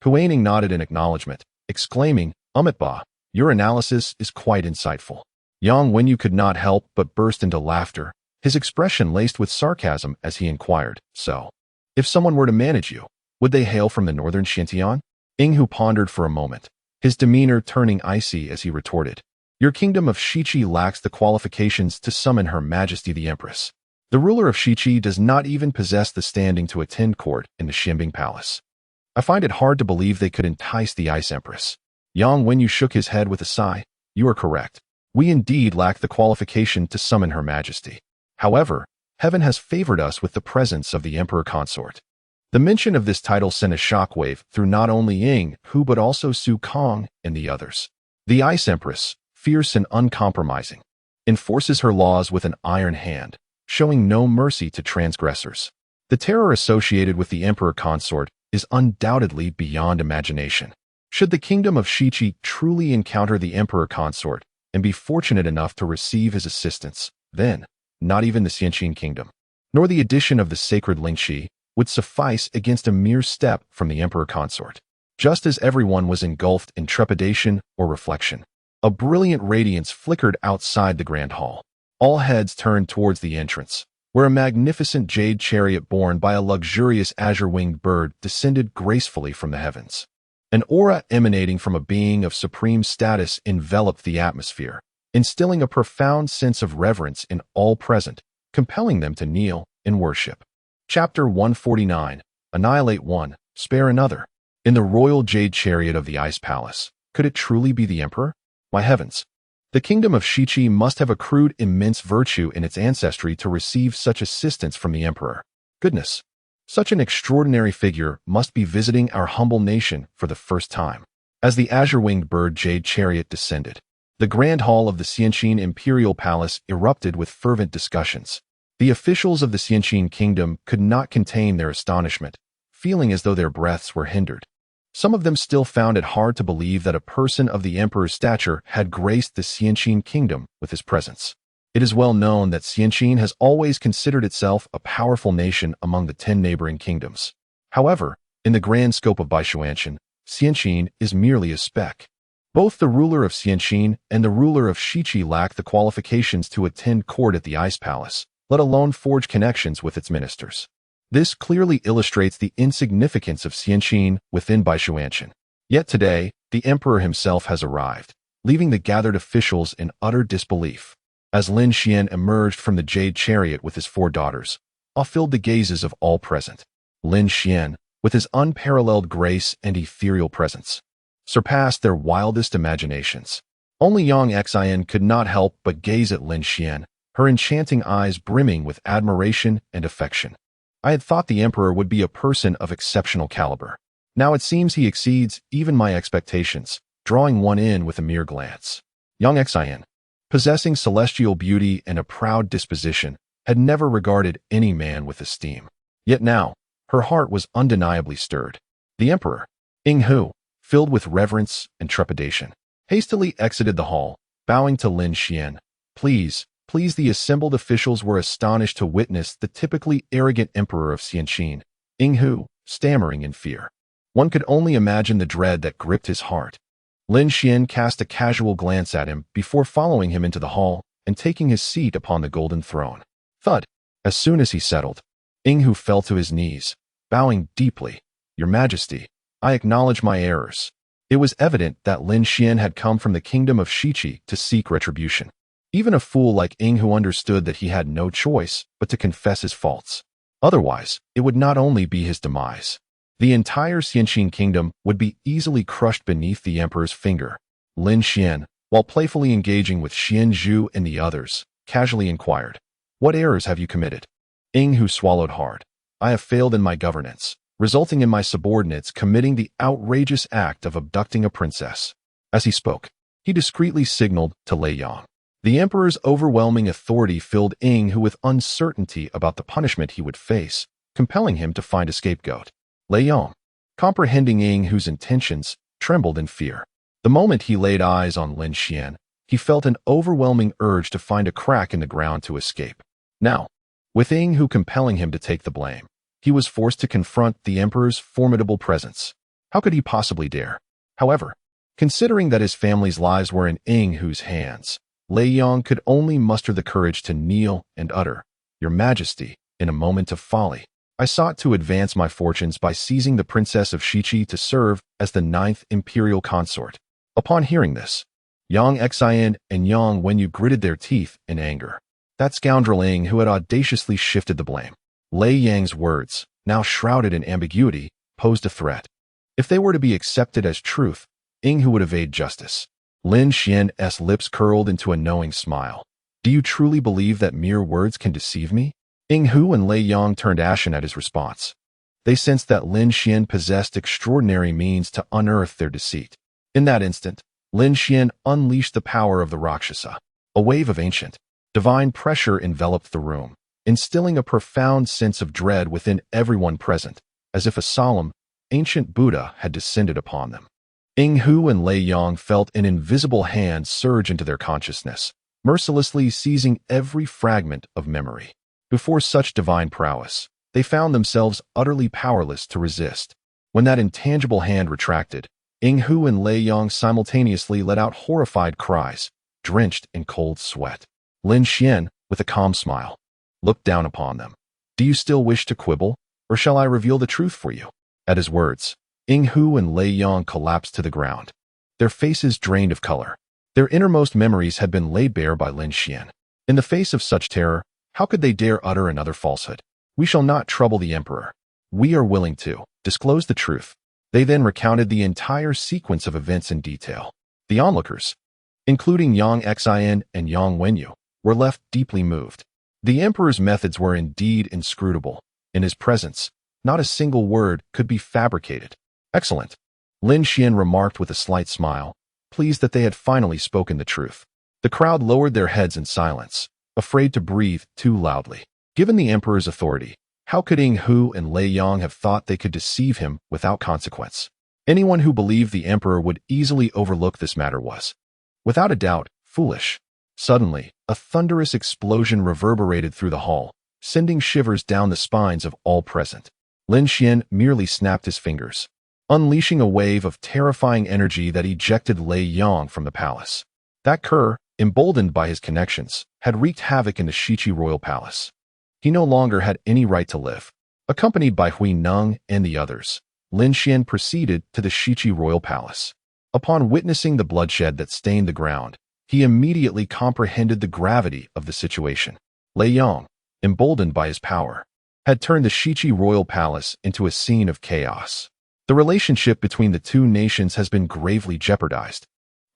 Huaining nodded in acknowledgement, exclaiming, Amitba, your analysis is quite insightful. Yang Wenyu could not help but burst into laughter, his expression laced with sarcasm as he inquired, so, if someone were to manage you, would they hail from the northern Xintian? Inghu pondered for a moment, his demeanor turning icy as he retorted, Your kingdom of Shiqi lacks the qualifications to summon Her Majesty the Empress. The ruler of Shiqi does not even possess the standing to attend court in the Xianbing Palace. I find it hard to believe they could entice the Ice Empress. Yang Wenyu shook his head with a sigh. You are correct. We indeed lack the qualification to summon Her Majesty. However, heaven has favored us with the presence of the Emperor Consort. The mention of this title sent a shockwave through not only Inghu but also Su Kong and the others. The Ice Empress, fierce and uncompromising, enforces her laws with an iron hand, showing no mercy to transgressors. The terror associated with the Emperor Consort is undoubtedly beyond imagination. Should the kingdom of Shiqi truly encounter the Emperor Consort and be fortunate enough to receive his assistance, then, not even the Xianqin Kingdom, nor the addition of the sacred Lingxi, would suffice against a mere step from the Emperor Consort. Just as everyone was engulfed in trepidation or reflection, a brilliant radiance flickered outside the grand hall. All heads turned towards the entrance, where a magnificent jade chariot borne by a luxurious azure-winged bird descended gracefully from the heavens. An aura emanating from a being of supreme status enveloped the atmosphere, instilling a profound sense of reverence in all present, compelling them to kneel in worship. Chapter 149. Annihilate one, spare another. In the royal jade chariot of the Ice Palace, could it truly be the Emperor? My heavens! The kingdom of Shichi must have accrued immense virtue in its ancestry to receive such assistance from the Emperor. Goodness! Such an extraordinary figure must be visiting our humble nation for the first time. As the azure-winged bird jade chariot descended, the grand hall of the Xianqin Imperial Palace erupted with fervent discussions. The officials of the Xianqin kingdom could not contain their astonishment, feeling as though their breaths were hindered. Some of them still found it hard to believe that a person of the emperor's stature had graced the Xianqin kingdom with his presence. It is well known that Xianqin has always considered itself a powerful nation among the 10 neighboring kingdoms. However, in the grand scope of Baishuanshan, Xianqin is merely a speck. Both the ruler of Xianqin and the ruler of Shichi lack the qualifications to attend court at the Ice Palace, let alone forge connections with its ministers. This clearly illustrates the insignificance of Xianqin within Baishuanshan. Yet today, the emperor himself has arrived, leaving the gathered officials in utter disbelief. As Lin Xian emerged from the jade chariot with his 4 daughters, awe filled the gazes of all present. Lin Xian, with his unparalleled grace and ethereal presence, surpassed their wildest imaginations. Only Yang Xian could not help but gaze at Lin Xian, her enchanting eyes brimming with admiration and affection. I had thought the emperor would be a person of exceptional caliber. Now it seems he exceeds even my expectations, drawing one in with a mere glance. Yang Xian, possessing celestial beauty and a proud disposition, had never regarded any man with esteem. Yet now, her heart was undeniably stirred. The emperor, Ying Hu, filled with reverence and trepidation, hastily exited the hall, bowing to Lin Xian. Please, the assembled officials were astonished to witness the typically arrogant emperor of Xianqin, Ying Hu, stammering in fear. One could only imagine the dread that gripped his heart. Lin Xian cast a casual glance at him before following him into the hall and taking his seat upon the golden throne. Thud! As soon as he settled, Ying Hu fell to his knees, bowing deeply. Your Majesty, I acknowledge my errors. It was evident that Lin Xian had come from the kingdom of Shichi to seek retribution. Even a fool like Ying Hu understood that he had no choice but to confess his faults. Otherwise, it would not only be his demise. The entire Xianqin kingdom would be easily crushed beneath the emperor's finger. Lin Xian, while playfully engaging with Xian Zhu and the others, casually inquired, "What errors have you committed?" Ying Hu swallowed hard. I have failed in my governance, resulting in my subordinates committing the outrageous act of abducting a princess. As he spoke, he discreetly signaled to Lei Yang. The emperor's overwhelming authority filled Ying Hu with uncertainty about the punishment he would face, compelling him to find a scapegoat. Lei Yang, comprehending Ying Hu's intentions, trembled in fear. The moment he laid eyes on Lin Xian, he felt an overwhelming urge to find a crack in the ground to escape. Now, with Ying Hu compelling him to take the blame, he was forced to confront the emperor's formidable presence. How could he possibly dare? However, considering that his family's lives were in Ying Hu's hands, Lei Yang could only muster the courage to kneel and utter, "Your Majesty," in a moment of folly. I sought to advance my fortunes by seizing the princess of Shichi to serve as the 9th imperial consort. Upon hearing this, Yang Xian and Yang Wenyu gritted their teeth in anger. That scoundrel Ying Hu had audaciously shifted the blame. Lei Yang's words, now shrouded in ambiguity, posed a threat. If they were to be accepted as truth, Ying Hu would evade justice. Lin Xian's lips curled into a knowing smile. Do you truly believe that mere words can deceive me? Ying Hu and Lei Yang turned ashen at his response. They sensed that Lin Xian possessed extraordinary means to unearth their deceit. In that instant, Lin Xian unleashed the power of the Rakshasa. A wave of ancient, divine pressure enveloped the room, instilling a profound sense of dread within everyone present, as if a solemn, ancient Buddha had descended upon them. Ying Hu and Lei Yang felt an invisible hand surge into their consciousness, mercilessly seizing every fragment of memory. Before such divine prowess, they found themselves utterly powerless to resist. When that intangible hand retracted, Ying Hu and Lei Yang simultaneously let out horrified cries, drenched in cold sweat. Lin Xian, with a calm smile, looked down upon them. Do you still wish to quibble, or shall I reveal the truth for you? At his words, Hu and Lei Yong collapsed to the ground, their faces drained of color. Their innermost memories had been laid bare by Lin Xian. In the face of such terror, how could they dare utter another falsehood? We shall not trouble the emperor. We are willing to disclose the truth. They then recounted the entire sequence of events in detail. The onlookers, including Yang Xin and Yang Wenyu, were left deeply moved. The emperor's methods were indeed inscrutable. In his presence, not a single word could be fabricated. Excellent, Lin Xian remarked with a slight smile, pleased that they had finally spoken the truth. The crowd lowered their heads in silence, afraid to breathe too loudly. Given the emperor's authority, how could Hu and Lei Yong have thought they could deceive him without consequence? Anyone who believed the emperor would easily overlook this matter was, without a doubt, foolish. Suddenly, a thunderous explosion reverberated through the hall, sending shivers down the spines of all present. Lin Xian merely snapped his fingers, unleashing a wave of terrifying energy that ejected Lei Yong from the palace. That cur, emboldened by his connections, had wreaked havoc in the Shiqi royal palace. He no longer had any right to live. Accompanied by Hui Neng and the others, Lin Xian proceeded to the Shiqi royal palace. Upon witnessing the bloodshed that stained the ground, he immediately comprehended the gravity of the situation. Lei Yong, emboldened by his power, had turned the Shiqi royal palace into a scene of chaos. The relationship between the two nations has been gravely jeopardized,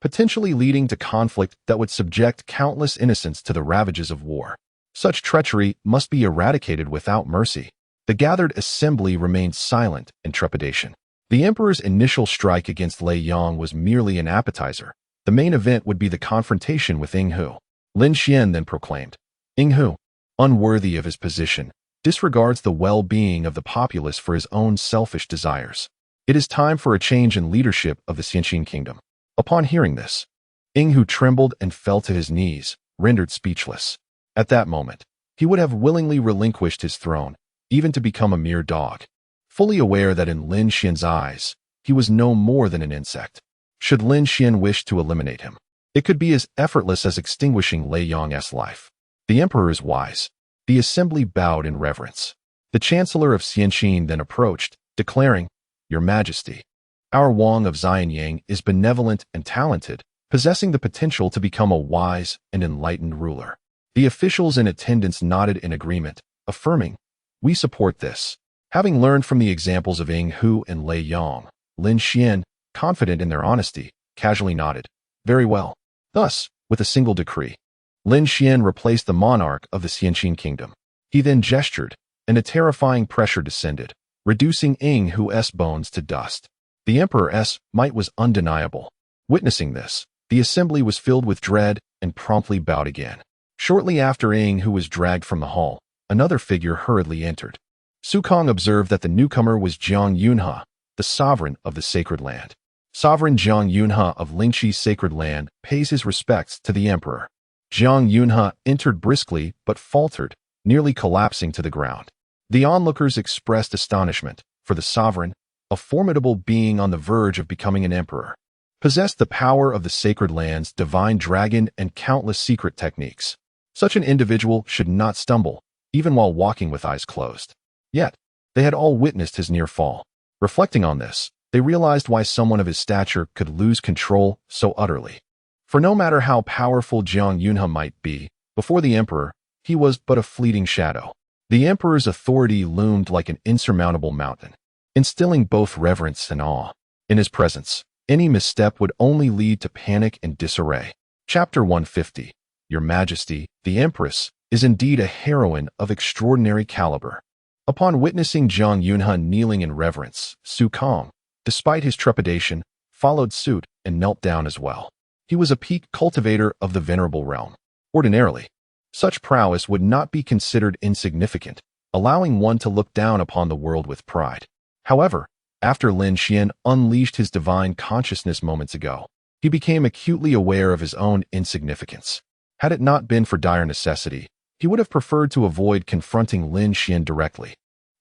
potentially leading to conflict that would subject countless innocents to the ravages of war. Such treachery must be eradicated without mercy. The gathered assembly remained silent in trepidation. The emperor's initial strike against Lei Yong was merely an appetizer. The main event would be the confrontation with Hu. Lin Xian then proclaimed, Hu, unworthy of his position, disregards the well-being of the populace for his own selfish desires. It is time for a change in leadership of the Xianqin kingdom. Upon hearing this, Hu trembled and fell to his knees, rendered speechless. At that moment, he would have willingly relinquished his throne, even to become a mere dog, fully aware that in Lin Xian's eyes, he was no more than an insect. Should Lin Xian wish to eliminate him, it could be as effortless as extinguishing Lei Yong's life. The emperor is wise. The assembly bowed in reverence. The chancellor of Xianqin then approached, declaring, Your Majesty, our Wang of Xianyang is benevolent and talented, possessing the potential to become a wise and enlightened ruler. The officials in attendance nodded in agreement, affirming, We support this. Having learned from the examples of Hu and Lei Yong, Lin Xian, confident in their honesty, casually nodded, Very well. Thus, with a single decree, Lin Xian replaced the monarch of the Xianqin kingdom. He then gestured, and a terrifying pressure descended, reducing Hu's bones to dust. The emperor's might was undeniable. Witnessing this, the assembly was filled with dread and promptly bowed again. Shortly after Hu was dragged from the hall, another figure hurriedly entered. Su Kong observed that the newcomer was Jiang Yunhe, the sovereign of the sacred land. Sovereign Jiang Yunhe of Lingqi's sacred land pays his respects to the emperor. Jiang Yunhe entered briskly but faltered, nearly collapsing to the ground. The onlookers expressed astonishment, for the sovereign, a formidable being on the verge of becoming an emperor, possessed the power of the sacred land's divine dragon and countless secret techniques. Such an individual should not stumble, even while walking with eyes closed. Yet, they had all witnessed his near fall. Reflecting on this, they realized why someone of his stature could lose control so utterly. For no matter how powerful Jiang Yunhe might be, before the emperor, he was but a fleeting shadow. The emperor's authority loomed like an insurmountable mountain, instilling both reverence and awe. In his presence, any misstep would only lead to panic and disarray. Chapter 150. Your Majesty, the Empress, is indeed a heroine of extraordinary caliber. Upon witnessing Jiang Yunhe kneeling in reverence, Su Kong, despite his trepidation, followed suit and knelt down as well. He was a peak cultivator of the venerable realm. Ordinarily, such prowess would not be considered insignificant, allowing one to look down upon the world with pride. However, after Lin Xian unleashed his divine consciousness moments ago, he became acutely aware of his own insignificance. Had it not been for dire necessity, he would have preferred to avoid confronting Lin Xian directly.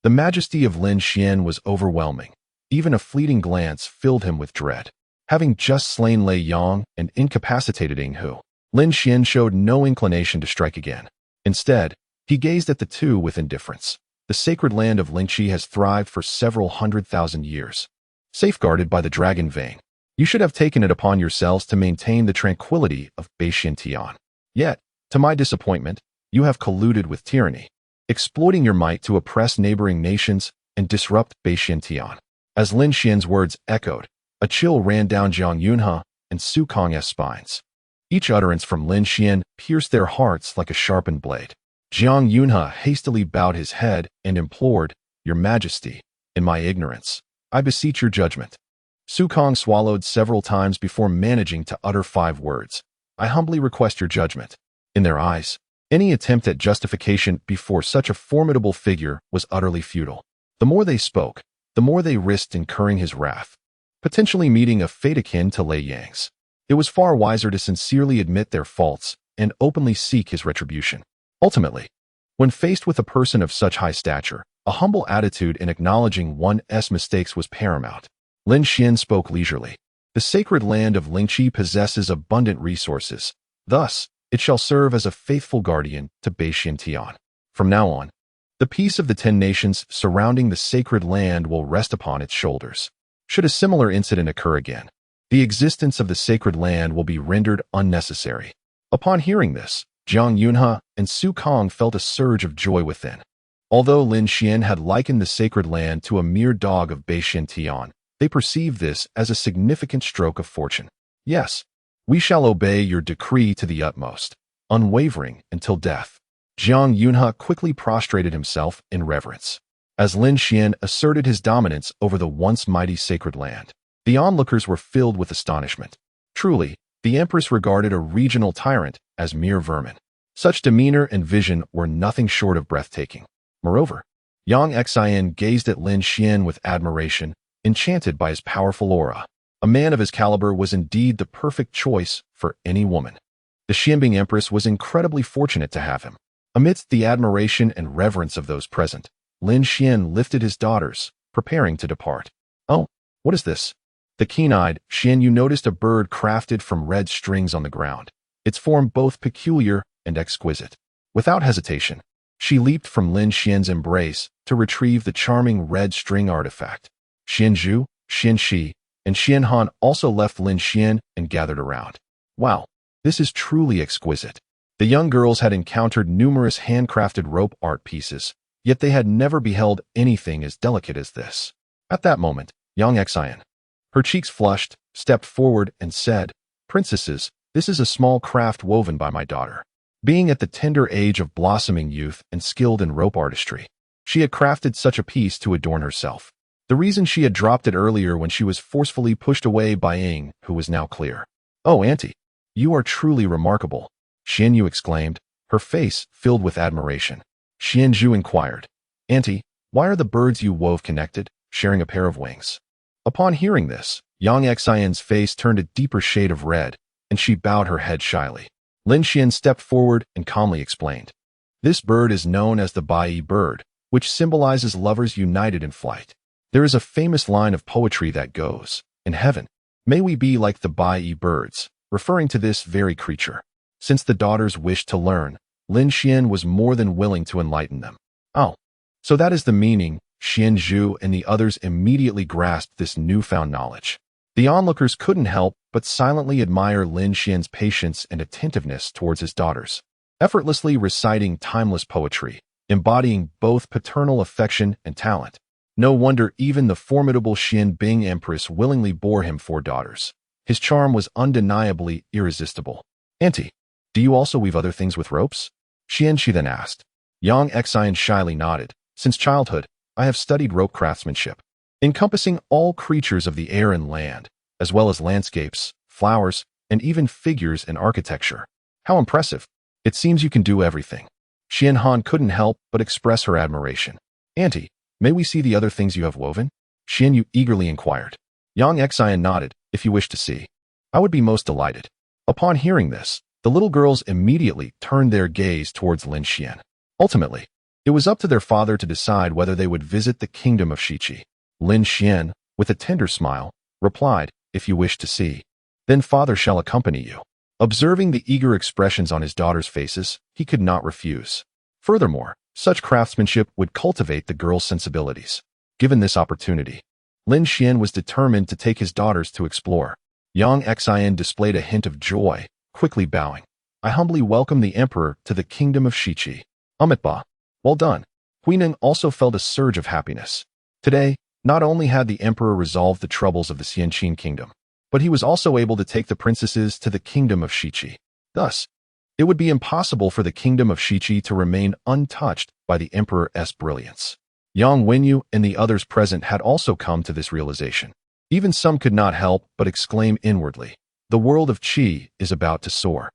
The majesty of Lin Xian was overwhelming. Even a fleeting glance filled him with dread. Having just slain Lei Yong and incapacitated Hu, Lin Xian showed no inclination to strike again. Instead, he gazed at the two with indifference. The sacred land of Lingqi has thrived for several 100,000 years. safeguarded by the dragon vein. You should have taken it upon yourselves to maintain the tranquility of Tian. Yet, to my disappointment, you have colluded with tyranny, exploiting your might to oppress neighboring nations and disrupt Tian. As Lin Xian's words echoed, a chill ran down Jiang Yunhe and Su Kang's spines. Each utterance from Lin Xian pierced their hearts like a sharpened blade. Jiang Yunhe hastily bowed his head and implored, "Your Majesty, in my ignorance, I beseech your judgment." Su Kang swallowed several times before managing to utter 5 words. "I humbly request your judgment." In their eyes, any attempt at justification before such a formidable figure was utterly futile. The more they spoke, the more they risked incurring his wrath, potentially meeting a fate akin to Lei Yang's. It was far wiser to sincerely admit their faults and openly seek his retribution. Ultimately, when faced with a person of such high stature, a humble attitude in acknowledging one's mistakes was paramount. Lin Xian spoke leisurely. "The sacred land of Lingqi possesses abundant resources. Thus, it shall serve as a faithful guardian to Tian. From now on, the peace of the 10 nations surrounding the sacred land will rest upon its shoulders. Should a similar incident occur again, the existence of the sacred land will be rendered unnecessary." Upon hearing this, Jiang Yunhe and Su Kang felt a surge of joy within. Although Lin Xian had likened the sacred land to a mere dog of Tian, they perceived this as a significant stroke of fortune. "Yes, we shall obey your decree to the utmost, unwavering until death." Jiang Yunhe quickly prostrated himself in reverence. As Lin Xian asserted his dominance over the once mighty sacred land, the onlookers were filled with astonishment. Truly, the Empress regarded a regional tyrant as mere vermin. Such demeanor and vision were nothing short of breathtaking. Moreover, Yang Xian gazed at Lin Xian with admiration, enchanted by his powerful aura. A man of his caliber was indeed the perfect choice for any woman. The Xianbing Empress was incredibly fortunate to have him. Amidst the admiration and reverence of those present, Lin Xian lifted his daughters, preparing to depart. "Oh, what is this?" The keen-eyed Xian Yu noticed a bird crafted from red strings on the ground, its form both peculiar and exquisite. Without hesitation, she leaped from Lin Xian's embrace to retrieve the charming red string artifact. Xian Zhu, Xian Shi, and Xian Han also left Lin Xian and gathered around. "Wow, this is truly exquisite." The young girls had encountered numerous handcrafted rope art pieces, yet they had never beheld anything as delicate as this. At that moment, Yang Xian, her cheeks flushed, stepped forward and said, "Princesses, this is a small craft woven by my daughter." Being at the tender age of blossoming youth and skilled in rope artistry, she had crafted such a piece to adorn herself. The reason she had dropped it earlier when she was forcefully pushed away by Ying, who was now clear. "Oh, Auntie, you are truly remarkable," Xian Yu exclaimed, her face filled with admiration. Xian Zhu inquired, "Auntie, why are the birds you wove connected, sharing a pair of wings?" Upon hearing this, Yang Xian's face turned a deeper shade of red, and she bowed her head shyly. Lin Xian stepped forward and calmly explained, "This bird is known as the Bai bird, which symbolizes lovers united in flight. There is a famous line of poetry that goes, 'In heaven, may we be like the Bai birds,' referring to this very creature." Since the daughters wished to learn, Lin Xian was more than willing to enlighten them. "Oh, so that is the meaning." Xian Zhu and the others immediately grasped this newfound knowledge. The onlookers couldn't help but silently admire Lin Xian's patience and attentiveness towards his daughters, effortlessly reciting timeless poetry, embodying both paternal affection and talent. No wonder even the formidable Xianbing Empress willingly bore him 4 daughters. His charm was undeniably irresistible. "Auntie, do you also weave other things with ropes?" Xian Shi then asked. Yang Xian shyly nodded. "Since childhood, I have studied rope craftsmanship, encompassing all creatures of the air and land, as well as landscapes, flowers, and even figures in architecture." "How impressive. It seems you can do everything." Xian Han couldn't help but express her admiration. "Auntie, may we see the other things you have woven?" Xian Yu eagerly inquired. Yang Xian nodded. "If you wish to see, I would be most delighted." Upon hearing this, the little girls immediately turned their gaze towards Lin Xian. Ultimately, it was up to their father to decide whether they would visit the kingdom of Shiqi. Lin Xian, with a tender smile, replied, "If you wish to see, then father shall accompany you." Observing the eager expressions on his daughters' faces, he could not refuse. Furthermore, such craftsmanship would cultivate the girls' sensibilities. Given this opportunity, Lin Xian was determined to take his daughters to explore. Yang Xian displayed a hint of joy, quickly bowing. I humbly welcome the emperor to the kingdom of Shiqi. Amitba. Well done. Huineng also felt a surge of happiness. Today, not only had the emperor resolved the troubles of the Xianqin kingdom, but he was also able to take the princesses to the kingdom of Shiqi. Thus, it would be impossible for the kingdom of Shiqi to remain untouched by the emperor's brilliance. Yang Wenyu and the others present had also come to this realization. Even some could not help but exclaim inwardly, the world of Qi is about to soar.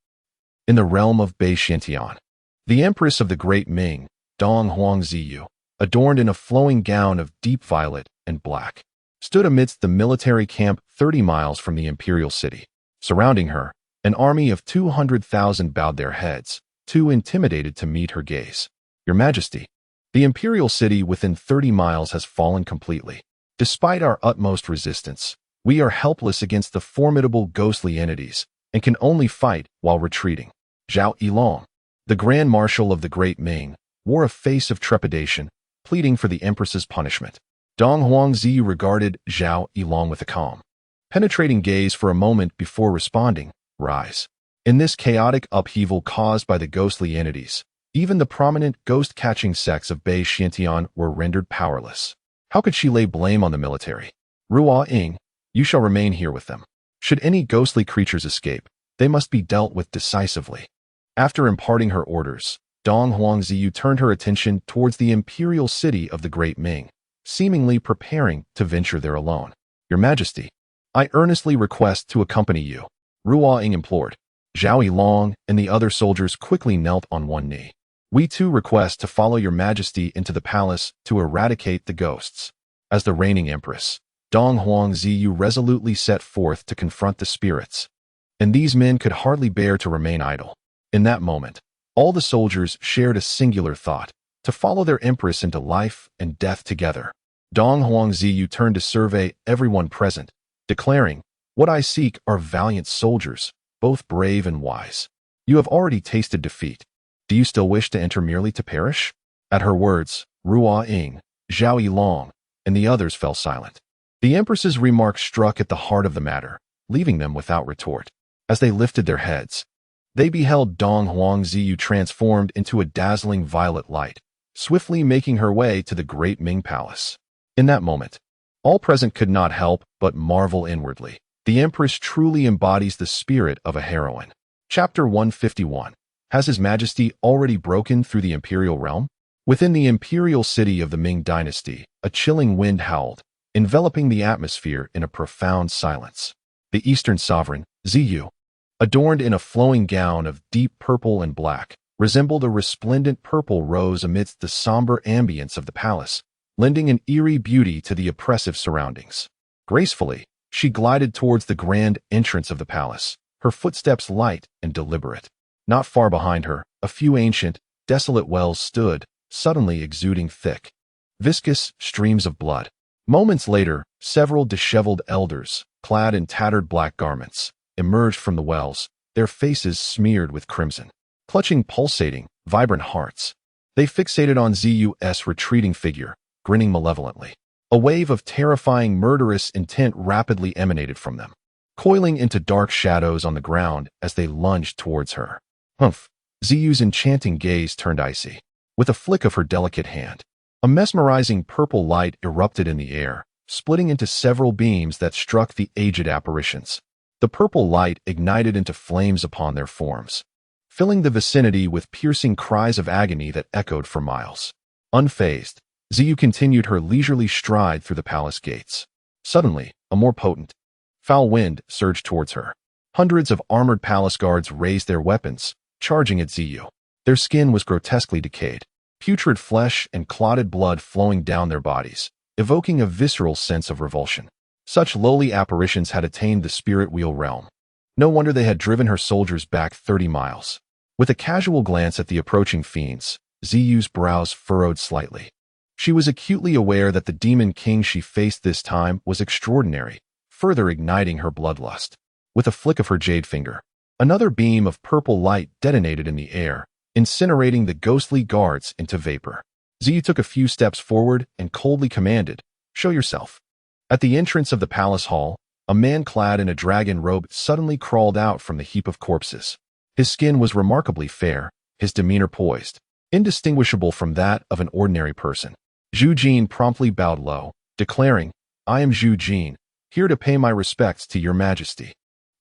In the realm of Bei Xiantian, the empress of the great Ming, Dong Huang Ziyu, adorned in a flowing gown of deep violet and black, stood amidst the military camp 30 miles from the imperial city. Surrounding her, an army of 200,000 bowed their heads, too intimidated to meet her gaze. Your Majesty, the imperial city within 30 miles has fallen completely. Despite our utmost resistance, we are helpless against the formidable ghostly entities and can only fight while retreating. Zhao Yilong, the Grand Marshal of the Great Ming, wore a face of trepidation, pleading for the Empress's punishment. Dong Huangzi regarded Zhao Yilong with a calm, penetrating gaze for a moment before responding, rise. In this chaotic upheaval caused by the ghostly entities, even the prominent ghost-catching sects of Bei Xiantian were rendered powerless. How could she lay blame on the military? Ruo Ying, you shall remain here with them. Should any ghostly creatures escape, they must be dealt with decisively. After imparting her orders, Dong Huangziyu turned her attention towards the imperial city of the Great Ming, seemingly preparing to venture there alone. Your Majesty, I earnestly request to accompany you, Ruo Ying implored. Zhao Yilong and the other soldiers quickly knelt on one knee. We too request to follow your Majesty into the palace to eradicate the ghosts. As the reigning empress, Dong Huangziyu resolutely set forth to confront the spirits, and these men could hardly bear to remain idle. In that moment, all the soldiers shared a singular thought, to follow their empress into life and death together. Dong Huangziyu turned to survey everyone present, declaring, what I seek are valiant soldiers, both brave and wise. You have already tasted defeat. Do you still wish to enter merely to perish? At her words, Ruo Ying, Zhao Yilong, and the others fell silent. The empress's remark struck at the heart of the matter, leaving them without retort. As they lifted their heads, they beheld Dong Huangziyu transformed into a dazzling violet light, swiftly making her way to the great Ming Palace. In that moment, all present could not help but marvel inwardly. The empress truly embodies the spirit of a heroine. Chapter 151. Has His Majesty already broken through the imperial realm? Within the imperial city of the Ming dynasty, a chilling wind howled, enveloping the atmosphere in a profound silence. The eastern sovereign, Ziyu, adorned in a flowing gown of deep purple and black, resembled a resplendent purple rose amidst the somber ambience of the palace, lending an eerie beauty to the oppressive surroundings. Gracefully, she glided towards the grand entrance of the palace, her footsteps light and deliberate. Not far behind her, a few ancient, desolate wells stood, suddenly exuding thick, viscous streams of blood. Moments later, several disheveled elders, clad in tattered black garments, emerged from the wells, their faces smeared with crimson. Clutching pulsating, vibrant hearts, they fixated on Ziyu's retreating figure, grinning malevolently. A wave of terrifying murderous intent rapidly emanated from them, coiling into dark shadows on the ground as they lunged towards her. Humph! Ziyu's enchanting gaze turned icy. With a flick of her delicate hand, a mesmerizing purple light erupted in the air, splitting into several beams that struck the aged apparitions. The purple light ignited into flames upon their forms, filling the vicinity with piercing cries of agony that echoed for miles. Unfazed, Ziyu continued her leisurely stride through the palace gates. Suddenly, a more potent, foul wind surged towards her. Hundreds of armored palace guards raised their weapons, charging at Ziyu. Their skin was grotesquely decayed, putrid flesh and clotted blood flowing down their bodies, evoking a visceral sense of revulsion. Such lowly apparitions had attained the spirit wheel realm. No wonder they had driven her soldiers back 30 miles. With a casual glance at the approaching fiends, Ziyu's brows furrowed slightly. She was acutely aware that the demon king she faced this time was extraordinary, further igniting her bloodlust. With a flick of her jade finger, another beam of purple light detonated in the air, incinerating the ghostly guards into vapor. Ziyu took a few steps forward and coldly commanded, "Show yourself." At the entrance of the palace hall, a man clad in a dragon robe suddenly crawled out from the heap of corpses. His skin was remarkably fair, his demeanor poised, indistinguishable from that of an ordinary person. Zhu Jin promptly bowed low, declaring, "I am Zhu Jin, here to pay my respects to your majesty."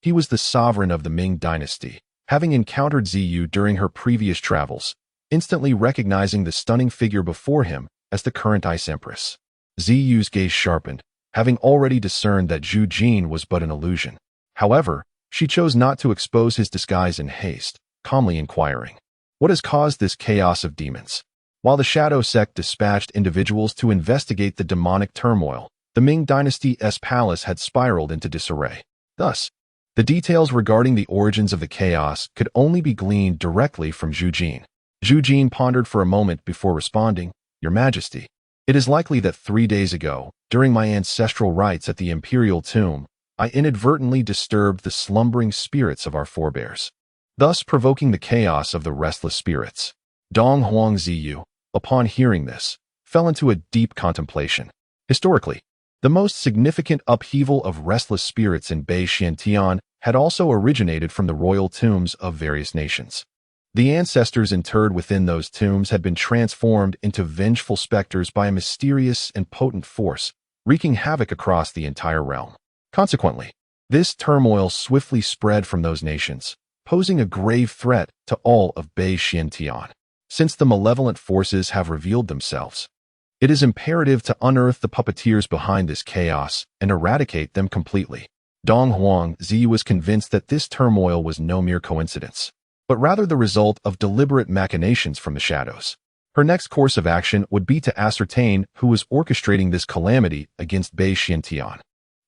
He was the sovereign of the Ming dynasty, having encountered Ziyu during her previous travels, instantly recognizing the stunning figure before him as the current Ice Empress. Ziyu's gaze sharpened, having already discerned that Zhu Jin was but an illusion. However, she chose not to expose his disguise in haste, calmly inquiring, "What has caused this chaos of demons?" While the Shadow Sect dispatched individuals to investigate the demonic turmoil, the Ming dynasty's palace had spiraled into disarray. Thus, the details regarding the origins of the chaos could only be gleaned directly from Zhu Jin. Zhu Jin pondered for a moment before responding, "Your Majesty, it is likely that 3 days ago, during my ancestral rites at the imperial tomb, I inadvertently disturbed the slumbering spirits of our forebears, thus provoking the chaos of the restless spirits." Dong Huang Ziyu, upon hearing this, fell into a deep contemplation. Historically, the most significant upheaval of restless spirits in Bei Xiantian had also originated from the royal tombs of various nations. The ancestors interred within those tombs had been transformed into vengeful specters by a mysterious and potent force, wreaking havoc across the entire realm. Consequently, this turmoil swiftly spread from those nations, posing a grave threat to all of Bei Xiantian. Since the malevolent forces have revealed themselves, it is imperative to unearth the puppeteers behind this chaos and eradicate them completely. Dong Huang Ziyu was convinced that this turmoil was no mere coincidence, but rather the result of deliberate machinations from the shadows. Her next course of action would be to ascertain who was orchestrating this calamity against Bei Xiantian.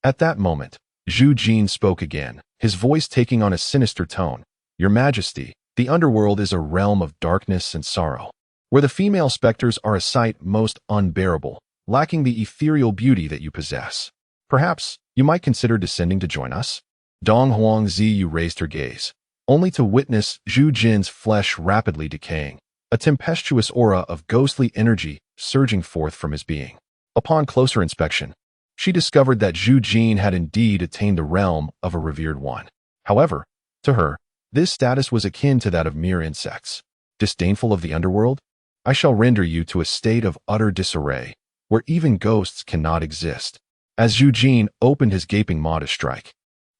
At that moment, Zhu Jin spoke again, his voice taking on a sinister tone. "Your Majesty, the underworld is a realm of darkness and sorrow, where the female specters are a sight most unbearable, lacking the ethereal beauty that you possess. Perhaps you might consider descending to join us?" Dong Huang Ziyu raised her gaze, only to witness Zhu Jin's flesh rapidly decaying, a tempestuous aura of ghostly energy surging forth from his being. Upon closer inspection, she discovered that Zhu Jin had indeed attained the realm of a revered one. However, to her, this status was akin to that of mere insects. Disdainful of the underworld? I shall render you to a state of utter disarray, where even ghosts cannot exist. As Zhu Jin opened his gaping maw to strike,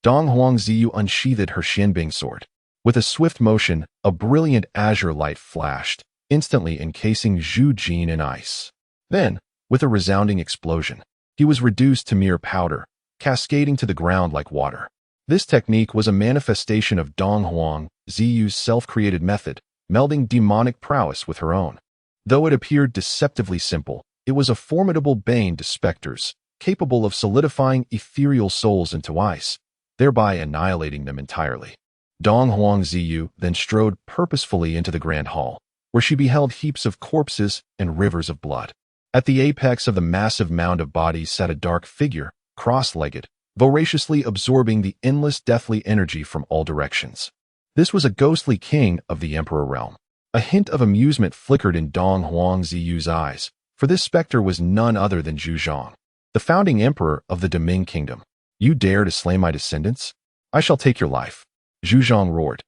Dong Huang Ziyu unsheathed her Xianbing sword. With a swift motion, a brilliant azure light flashed, instantly encasing Zhu Jin in ice. Then, with a resounding explosion, he was reduced to mere powder, cascading to the ground like water. This technique was a manifestation of Dong Huang Ziyu's self-created method, melding demonic prowess with her own. Though it appeared deceptively simple, it was a formidable bane to specters, capable of solidifying ethereal souls into ice, thereby annihilating them entirely. Dong Huang Ziyu then strode purposefully into the grand hall, where she beheld heaps of corpses and rivers of blood. At the apex of the massive mound of bodies sat a dark figure, cross-legged, voraciously absorbing the endless deathly energy from all directions. This was a ghostly king of the Emperor realm. A hint of amusement flickered in Dong Huang Ziyu's eyes, for this specter was none other than Zhu Zhang, the founding emperor of the Deming Kingdom. "You dare to slay my descendants? I shall take your life," Zhu Zhang roared,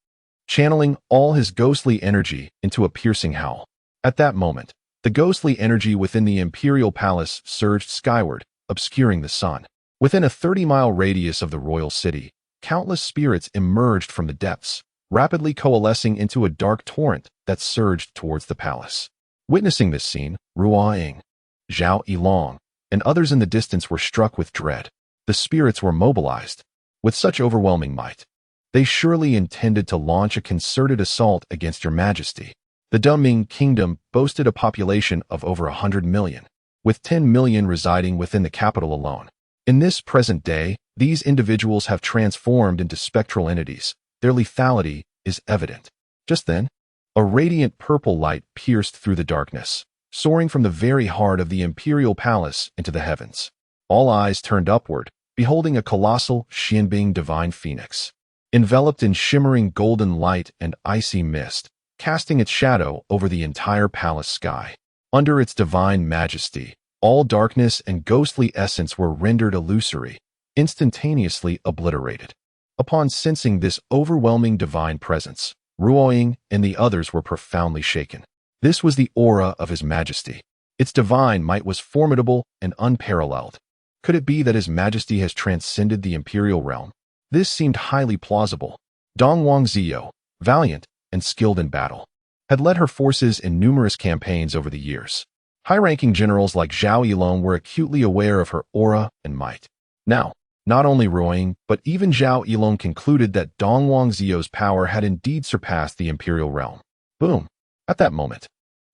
channeling all his ghostly energy into a piercing howl. At that moment, the ghostly energy within the imperial palace surged skyward, obscuring the sun. Within a 30-mile radius of the royal city, countless spirits emerged from the depths, rapidly coalescing into a dark torrent that surged towards the palace. Witnessing this scene, Ruo Ying, Zhao Yilong, and others in the distance were struck with dread. The spirits were mobilized. With such overwhelming might, they surely intended to launch a concerted assault against your Majesty. The Deming Kingdom boasted a population of over 100 million, with 10 million residing within the capital alone. In this present day, these individuals have transformed into spectral entities. Their lethality is evident. Just then, a radiant purple light pierced through the darkness, soaring from the very heart of the imperial palace into the heavens. All eyes turned upward, beholding a colossal Xianbing divine phoenix, enveloped in shimmering golden light and icy mist, casting its shadow over the entire palace sky. Under its divine majesty, All darkness and ghostly essence were rendered illusory, instantaneously obliterated. Upon sensing this overwhelming divine presence, Ruoying and the others were profoundly shaken. This was the aura of His Majesty. Its divine might was formidable and unparalleled. Could it be that His Majesty has transcended the imperial realm? This seemed highly plausible. Dong Wangzhou, valiant and skilled in battle, had led her forces in numerous campaigns over the years. High-ranking generals like Zhao Yilong were acutely aware of her aura and might. Now, not only Ruoying, but even Zhao Yilong concluded that Dong Wangzhou's power had indeed surpassed the imperial realm. Boom! At that moment,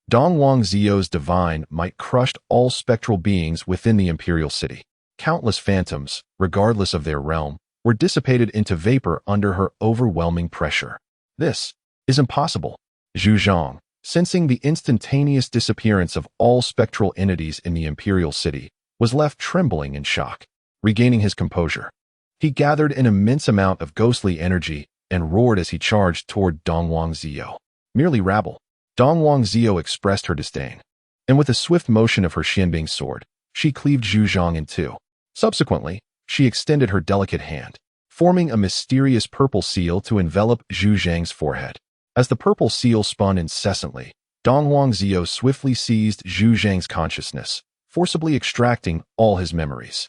Dong Wangzhou's divine might crushed all spectral beings within the imperial city. Countless phantoms, regardless of their realm, were dissipated into vapor under her overwhelming pressure. This is impossible. Zhu Zhang, sensing the instantaneous disappearance of all spectral entities in the imperial city, was left trembling in shock. Regaining his composure, he gathered an immense amount of ghostly energy and roared as he charged toward Dong Wangzhou. Merely rabble. Dong Wangzhou expressed her disdain, and with a swift motion of her Xianbing sword, she cleaved Zhu Zhang in two. Subsequently, she extended her delicate hand, forming a mysterious purple seal to envelop Zhu Zhang's forehead. As the purple seal spun incessantly, Dong Wangzhou swiftly seized Zhu Zhang's consciousness, forcibly extracting all his memories.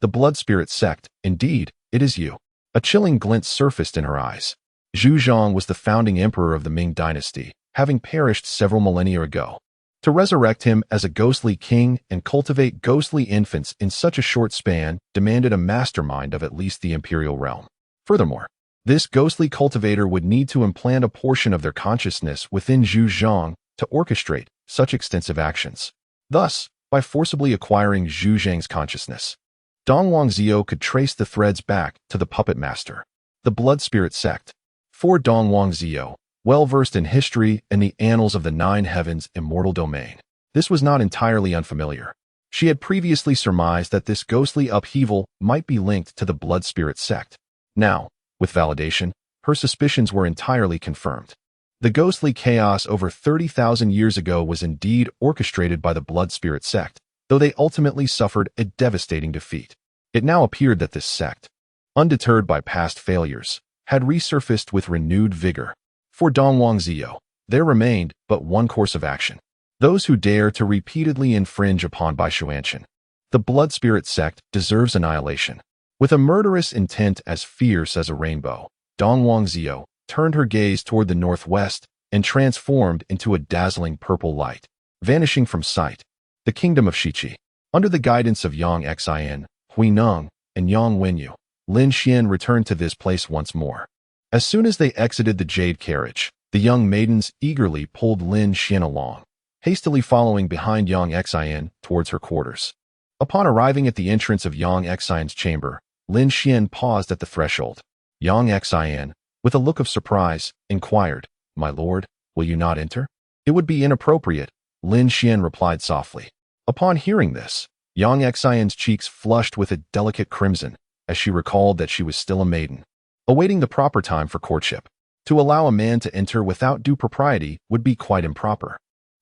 The blood spirit sect, indeed, it is you. A chilling glint surfaced in her eyes. Zhu Zhang was the founding emperor of the Ming dynasty, having perished several millennia ago. To resurrect him as a ghostly king and cultivate ghostly infants in such a short span demanded a mastermind of at least the imperial realm. Furthermore, this ghostly cultivator would need to implant a portion of their consciousness within Zhu Zhang to orchestrate such extensive actions. Thus, by forcibly acquiring Zhu Zhang's consciousness, Dong Wangzhou could trace the threads back to the puppet master, the blood spirit sect. For Dong Wangzhou, well-versed in history and the annals of the Nine Heavens immortal domain, this was not entirely unfamiliar. She had previously surmised that this ghostly upheaval might be linked to the blood spirit sect. Now, with validation, her suspicions were entirely confirmed. The ghostly chaos over 30,000 years ago was indeed orchestrated by the blood spirit sect, though they ultimately suffered a devastating defeat. It now appeared that this sect, undeterred by past failures, had resurfaced with renewed vigor. For Dong Wangzhou, there remained but one course of action. Those who dare to repeatedly infringe upon Bai Xuanchen. The blood spirit sect deserves annihilation. With a murderous intent as fierce as a rainbow, Dong Wangzhou turned her gaze toward the northwest and transformed into a dazzling purple light, vanishing from sight. The kingdom of Shiqi. Under the guidance of Yang Xian, Hui Neng, and Yang Wenyu, Lin Xian returned to this place once more. As soon as they exited the jade carriage, the young maidens eagerly pulled Lin Xian along, hastily following behind Yang Xian towards her quarters. Upon arriving at the entrance of Yang Xian's chamber, Lin Xian paused at the threshold. Yang Xian, with a look of surprise, inquired, "My lord, will you not enter?" "It would be inappropriate," Lin Xian replied softly. Upon hearing this, Yang Xian's cheeks flushed with a delicate crimson, as she recalled that she was still a maiden, awaiting the proper time for courtship. To allow a man to enter without due propriety would be quite improper.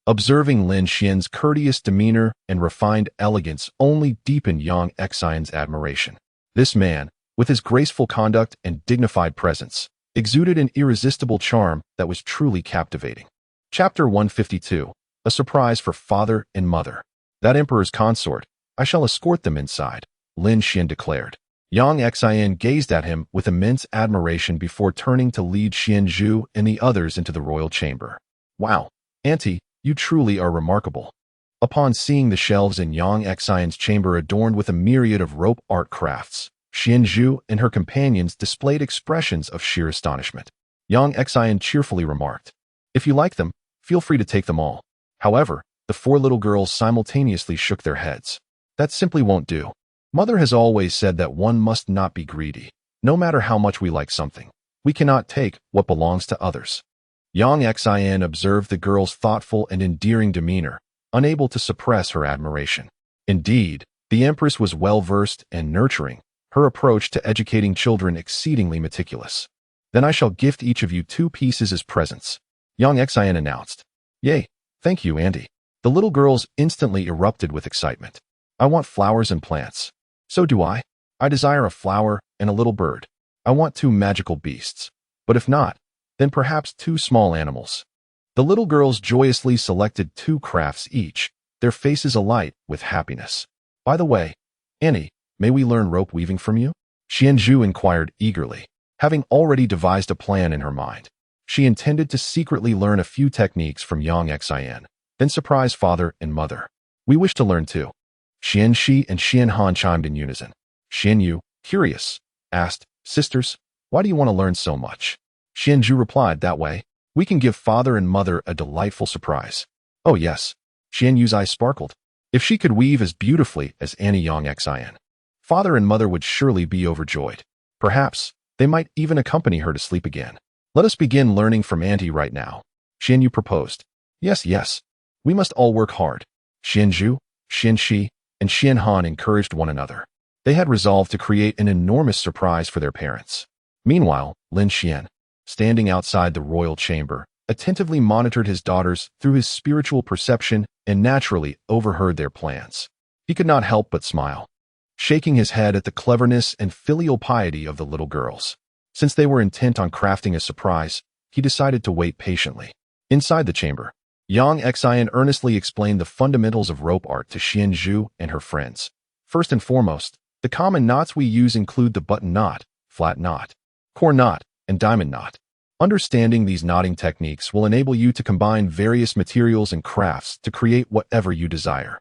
Observing Lin Xian's courteous demeanor and refined elegance only deepened Yang Xian's admiration. This man, with his graceful conduct and dignified presence, exuded an irresistible charm that was truly captivating. Chapter 152. A surprise for father and mother. That emperor's consort, I shall escort them inside, Lin Xian declared. Yang Xian gazed at him with immense admiration before turning to lead Xianzhu and the others into the royal chamber. Wow, Auntie, you truly are remarkable. Upon seeing the shelves in Yang Xian's chamber adorned with a myriad of rope art crafts, Xianzhu and her companions displayed expressions of sheer astonishment. Yang Xian cheerfully remarked, "If you like them, feel free to take them all." However, the four little girls simultaneously shook their heads. That simply won't do. Mother has always said that one must not be greedy. No matter how much we like something, we cannot take what belongs to others. Yang Xian observed the girl's thoughtful and endearing demeanor, unable to suppress her admiration. Indeed, the Empress was well-versed and nurturing, her approach to educating children exceedingly meticulous. "Then I shall gift each of you 2 pieces as presents," Yang Xian announced. "Yay, thank you, Auntie." The little girls instantly erupted with excitement. I want flowers and plants. So do I. I desire a flower and a little bird. I want 2 magical beasts. But if not, then perhaps 2 small animals. The little girls joyously selected 2 crafts each, their faces alight with happiness. By the way, Annie, may we learn rope weaving from you? Xianzhu inquired eagerly, having already devised a plan in her mind. She intended to secretly learn a few techniques from Yang Xian, then surprise father and mother. We wish to learn too. Xianxi and Xianhan chimed in unison. Xianyu, curious, asked, Sisters, why do you want to learn so much? Xianzhu replied, that way, we can give father and mother a delightful surprise. Oh yes. Xianyu's eyes sparkled. If she could weave as beautifully as Annie Yang Xian, father and mother would surely be overjoyed. Perhaps they might even accompany her to sleep again. Let us begin learning from Auntie right now. Xianyu proposed. Yes, yes. We must all work hard. Xianzhu, Xianxi, and Xianhan encouraged one another. They had resolved to create an enormous surprise for their parents. Meanwhile, Lin Xian, standing outside the royal chamber, attentively monitored his daughters through his spiritual perception and naturally overheard their plans. He could not help but smile, shaking his head at the cleverness and filial piety of the little girls. Since they were intent on crafting a surprise, he decided to wait patiently. Inside the chamber, Yang Xian earnestly explained the fundamentals of rope art to Xianzhu and her friends. First and foremost, the common knots we use include the button knot, flat knot, core knot, and diamond knot. Understanding these knotting techniques will enable you to combine various materials and crafts to create whatever you desire.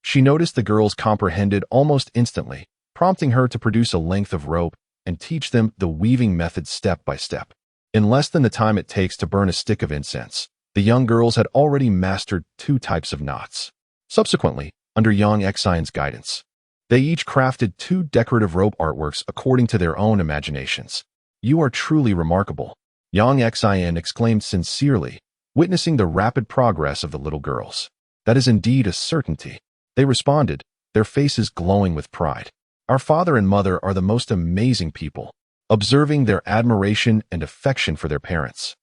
She noticed the girls comprehended almost instantly, prompting her to produce a length of rope and teach them the weaving method step by step. In less than the time it takes to burn a stick of incense, the young girls had already mastered 2 types of knots. Subsequently, under Yang Xian's guidance, they each crafted 2 decorative rope artworks according to their own imaginations. You are truly remarkable, Yang Xian exclaimed sincerely, witnessing the rapid progress of the little girls. That is indeed a certainty. They responded, their faces glowing with pride. Our father and mother are the most amazing people, observing their admiration and affection for their parents.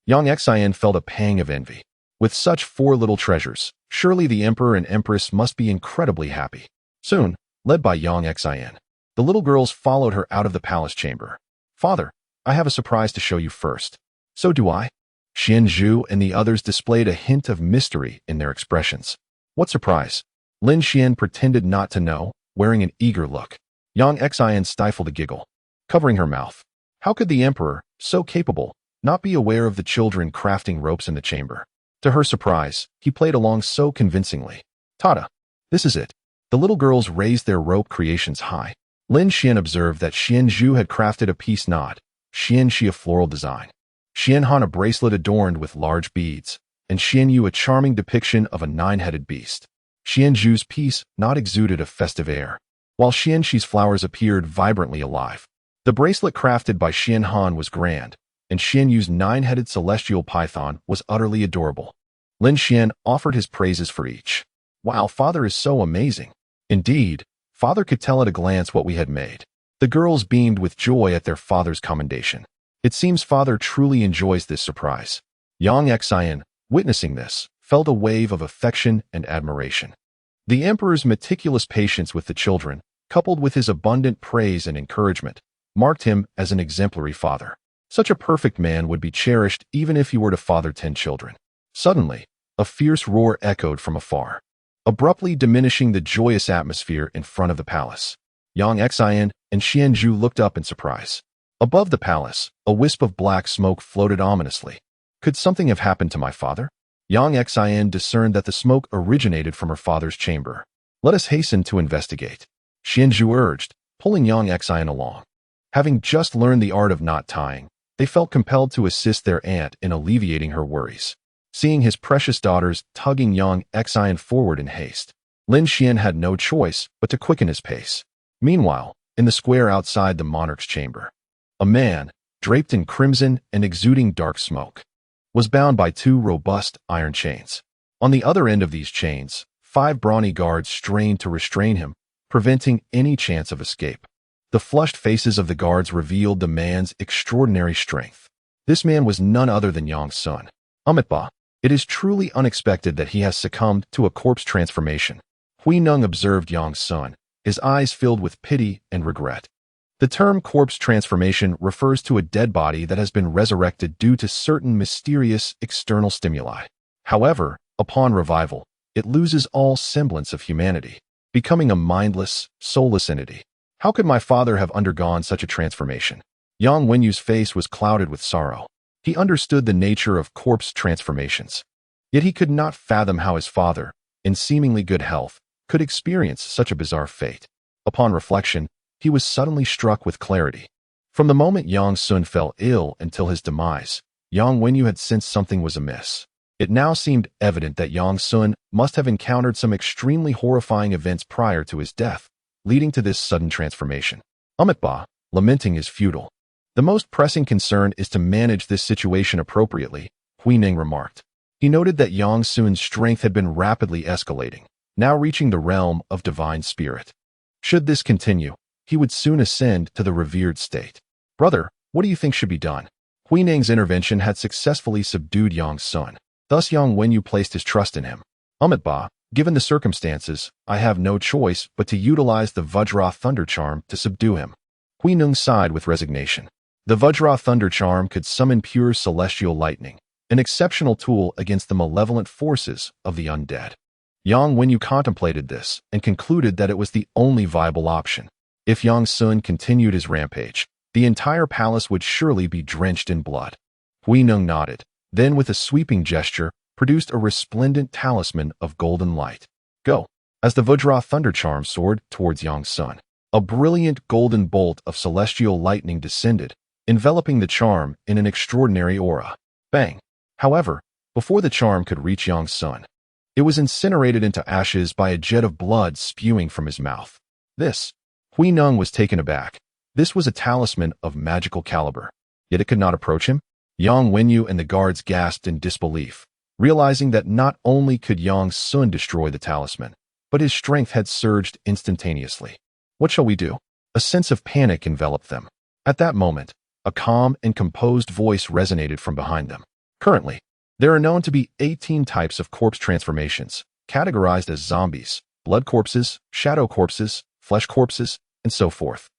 Yang Xian felt a pang of envy. With such 4 little treasures, surely the emperor and empress must be incredibly happy. Soon, led by Yang Xian, the little girls followed her out of the palace chamber. Father, I have a surprise to show you first. So do I. Xianzhu and the others displayed a hint of mystery in their expressions. What surprise? Lin Xian pretended not to know, wearing an eager look. Yang Xian stifled a giggle, covering her mouth. How could the emperor, so capable, not be aware of the children crafting ropes in the chamber? To her surprise, he played along so convincingly. Tada! This is it. The little girls raised their rope creations high. Lin Xian observed that Xianzhu had crafted a peace knot, Xianxi a floral design, Xianhan a bracelet adorned with large beads, and Xianyu a charming depiction of a 9-headed beast. Xianzhu's peace knot exuded a festive air, while Xianxi's flowers appeared vibrantly alive. The bracelet crafted by Xianhan was grand, and Xianyu's 9-headed celestial python was utterly adorable. Lin Xian offered his praises for each. Wow, father is so amazing. Indeed, father could tell at a glance what we had made. The girls beamed with joy at their father's commendation. It seems father truly enjoys this surprise. Yang Xian, witnessing this, felt a wave of affection and admiration. The emperor's meticulous patience with the children, coupled with his abundant praise and encouragement, marked him as an exemplary father. Such a perfect man would be cherished even if he were to father 10 children. Suddenly, a fierce roar echoed from afar, abruptly diminishing the joyous atmosphere in front of the palace. Yang Xian and Xianzhu looked up in surprise. Above the palace, a wisp of black smoke floated ominously. Could something have happened to my father? Yang Xian discerned that the smoke originated from her father's chamber. Let us hasten to investigate, Xianzhu urged, pulling Yang Xian along. Having just learned the art of knot tying, they felt compelled to assist their aunt in alleviating her worries. Seeing his precious daughters tugging Yang Xian forward in haste, Lin Xian had no choice but to quicken his pace. Meanwhile, in the square outside the monarch's chamber, a man, draped in crimson and exuding dark smoke, was bound by 2 robust iron chains. On the other end of these chains, 5 brawny guards strained to restrain him, preventing any chance of escape. The flushed faces of the guards revealed the man's extraordinary strength. This man was none other than Yang's son, Amitba, It is truly unexpected that he has succumbed to a corpse transformation. Hui Neng observed Yang's son, his eyes filled with pity and regret. The term corpse transformation refers to a dead body that has been resurrected due to certain mysterious external stimuli. However, upon revival, it loses all semblance of humanity, becoming a mindless, soulless entity. How could my father have undergone such a transformation? Yang Wenyu's face was clouded with sorrow. He understood the nature of corpse transformations. Yet he could not fathom how his father, in seemingly good health, could experience such a bizarre fate. Upon reflection, he was suddenly struck with clarity. From the moment Yang Sun fell ill until his demise, Yang Wenyu had sensed something was amiss. It now seemed evident that Yang Sun must have encountered some extremely horrifying events prior to his death, leading to this sudden transformation. Ba, lamenting is futile. The most pressing concern is to manage this situation appropriately, Hui Neng remarked. He noted that Yang Sun's strength had been rapidly escalating, now reaching the realm of divine spirit. Should this continue, he would soon ascend to the revered state. Brother, what do you think should be done? Hui Neng's intervention had successfully subdued Yang's son. Thus Yang Wenyu placed his trust in him. Ba, given the circumstances, I have no choice but to utilize the Vajra Thunder Charm to subdue him. Hui Neng sighed with resignation. The Vajra Thunder Charm could summon pure celestial lightning, an exceptional tool against the malevolent forces of the undead. Yang Wenyu contemplated this and concluded that it was the only viable option. If Yang Sun continued his rampage, the entire palace would surely be drenched in blood. Hui Neng nodded, then with a sweeping gesture, produced a resplendent talisman of golden light. Go! As the Vajra Thunder Charm soared towards Yang Sun, a brilliant golden bolt of celestial lightning descended, enveloping the charm in an extraordinary aura. Bang! However, before the charm could reach Yang Sun, it was incinerated into ashes by a jet of blood spewing from his mouth. Hui Neng was taken aback. This was a talisman of magical caliber, yet it could not approach him. Yang Wenyu and the guards gasped in disbelief, realizing that not only could Yang Sun destroy the talisman, but his strength had surged instantaneously. What shall we do? A sense of panic enveloped them. At that moment, a calm and composed voice resonated from behind them. Currently, there are known to be 18 types of corpse transformations, categorized as zombies, blood corpses, shadow corpses, flesh corpses, and so forth,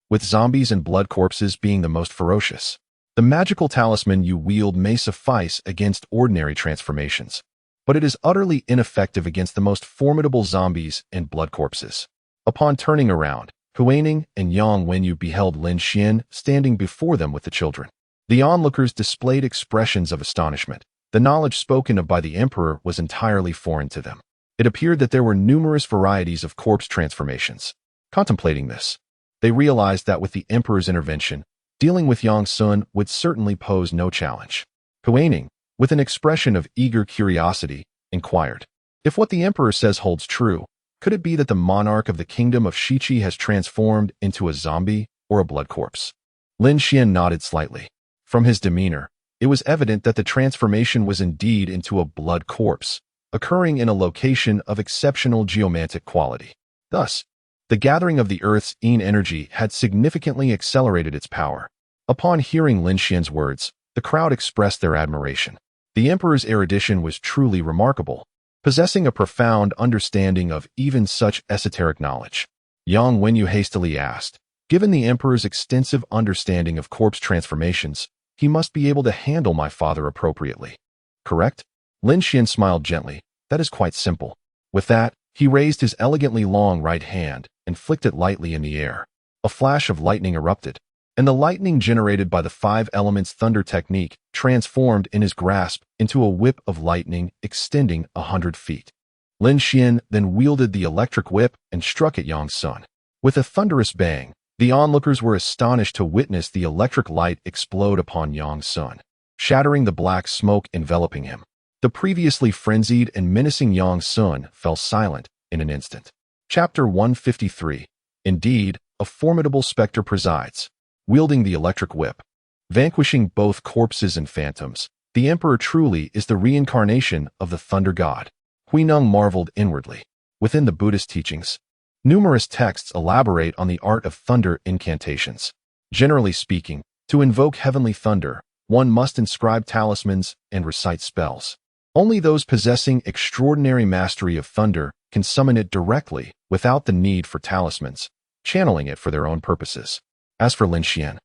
with zombies and blood corpses being the most ferocious. The magical talisman you wield may suffice against ordinary transformations, but it is utterly ineffective against the most formidable zombies and blood corpses. Upon turning around, Huaining and Yang Wenyu beheld Lin Xian standing before them with the children. The onlookers displayed expressions of astonishment. The knowledge spoken of by the emperor was entirely foreign to them. It appeared that there were numerous varieties of corpse transformations. Contemplating this, they realized that with the emperor's intervention, dealing with Yang Sun would certainly pose no challenge. Huaining, with an expression of eager curiosity, inquired, if what the emperor says holds true, could it be that the monarch of the kingdom of Shichi has transformed into a zombie or a blood corpse? Lin Xian nodded slightly. From his demeanor, it was evident that the transformation was indeed into a blood corpse, occurring in a location of exceptional geomantic quality. Thus, the gathering of the Earth's Yin energy had significantly accelerated its power. Upon hearing Lin Xian's words, the crowd expressed their admiration. The emperor's erudition was truly remarkable, possessing a profound understanding of even such esoteric knowledge. Yang Wenyu hastily asked, given the emperor's extensive understanding of corpse transformations, he must be able to handle my father appropriately. Correct? Lin Xian smiled gently. That is quite simple. With that, he raised his elegantly long right hand and flicked it lightly in the air. A flash of lightning erupted, and the lightning generated by the 5 elements thunder technique transformed in his grasp into a whip of lightning extending 100 feet. Lin Xian then wielded the electric whip and struck at Yang Sun. With a thunderous bang, the onlookers were astonished to witness the electric light explode upon Yang Sun, shattering the black smoke enveloping him. The previously frenzied and menacing Yang Sun fell silent in an instant. Chapter 153. Indeed, a formidable specter presides, wielding the electric whip. Vanquishing both corpses and phantoms, the emperor truly is the reincarnation of the thunder god. Hui Neng marveled inwardly. Within the Buddhist teachings, numerous texts elaborate on the art of thunder incantations. Generally speaking, to invoke heavenly thunder, one must inscribe talismans and recite spells. Only those possessing extraordinary mastery of thunder can summon it directly without the need for talismans, channeling it for their own purposes. As for Lin Xian,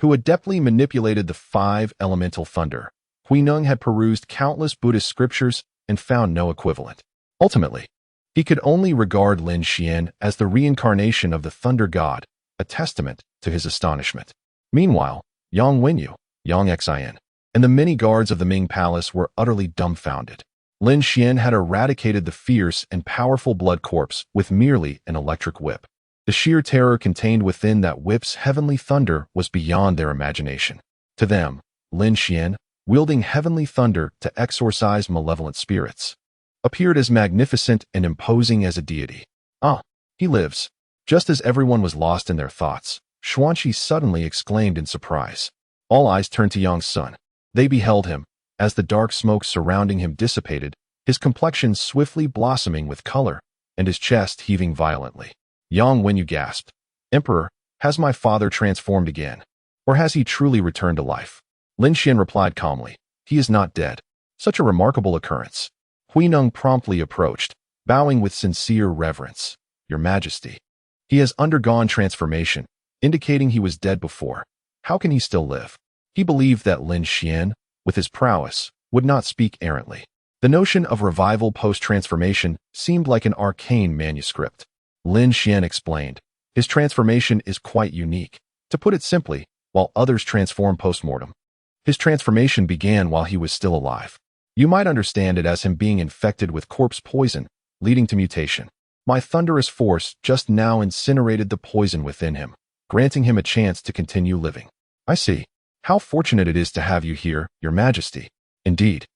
who adeptly manipulated the five elemental thunder, Hui Neng had perused countless Buddhist scriptures and found no equivalent. Ultimately, he could only regard Lin Xian as the reincarnation of the thunder god, a testament to his astonishment. Meanwhile, Yang Wenyu, Yang Xin, and the many guards of the Ming Palace were utterly dumbfounded. Lin Xian had eradicated the fierce and powerful blood corpse with merely an electric whip. The sheer terror contained within that whip's heavenly thunder was beyond their imagination. To them, Lin Xian, wielding heavenly thunder to exorcise malevolent spirits, appeared as magnificent and imposing as a deity. Ah, he lives. Just as everyone was lost in their thoughts, Xuanqi suddenly exclaimed in surprise. All eyes turned to Yang Sun. They beheld him, as the dark smoke surrounding him dissipated, his complexion swiftly blossoming with color, and his chest heaving violently. Yang Wenyu gasped, Emperor, has my father transformed again? Or has he truly returned to life? Lin Xian replied calmly, he is not dead. Such a remarkable occurrence. Hui Neng promptly approached, bowing with sincere reverence. Your Majesty. He has undergone transformation, indicating he was dead before. How can he still live? He believed that Lin Xian, with his prowess, would not speak errantly. The notion of revival post-transformation seemed like an arcane manuscript. Lin Xian explained, his transformation is quite unique. To put it simply, while others transform post-mortem, his transformation began while he was still alive. You might understand it as him being infected with corpse poison, leading to mutation. My thunderous force just now incinerated the poison within him, granting him a chance to continue living. I see. How fortunate it is to have you here, Your Majesty. Indeed.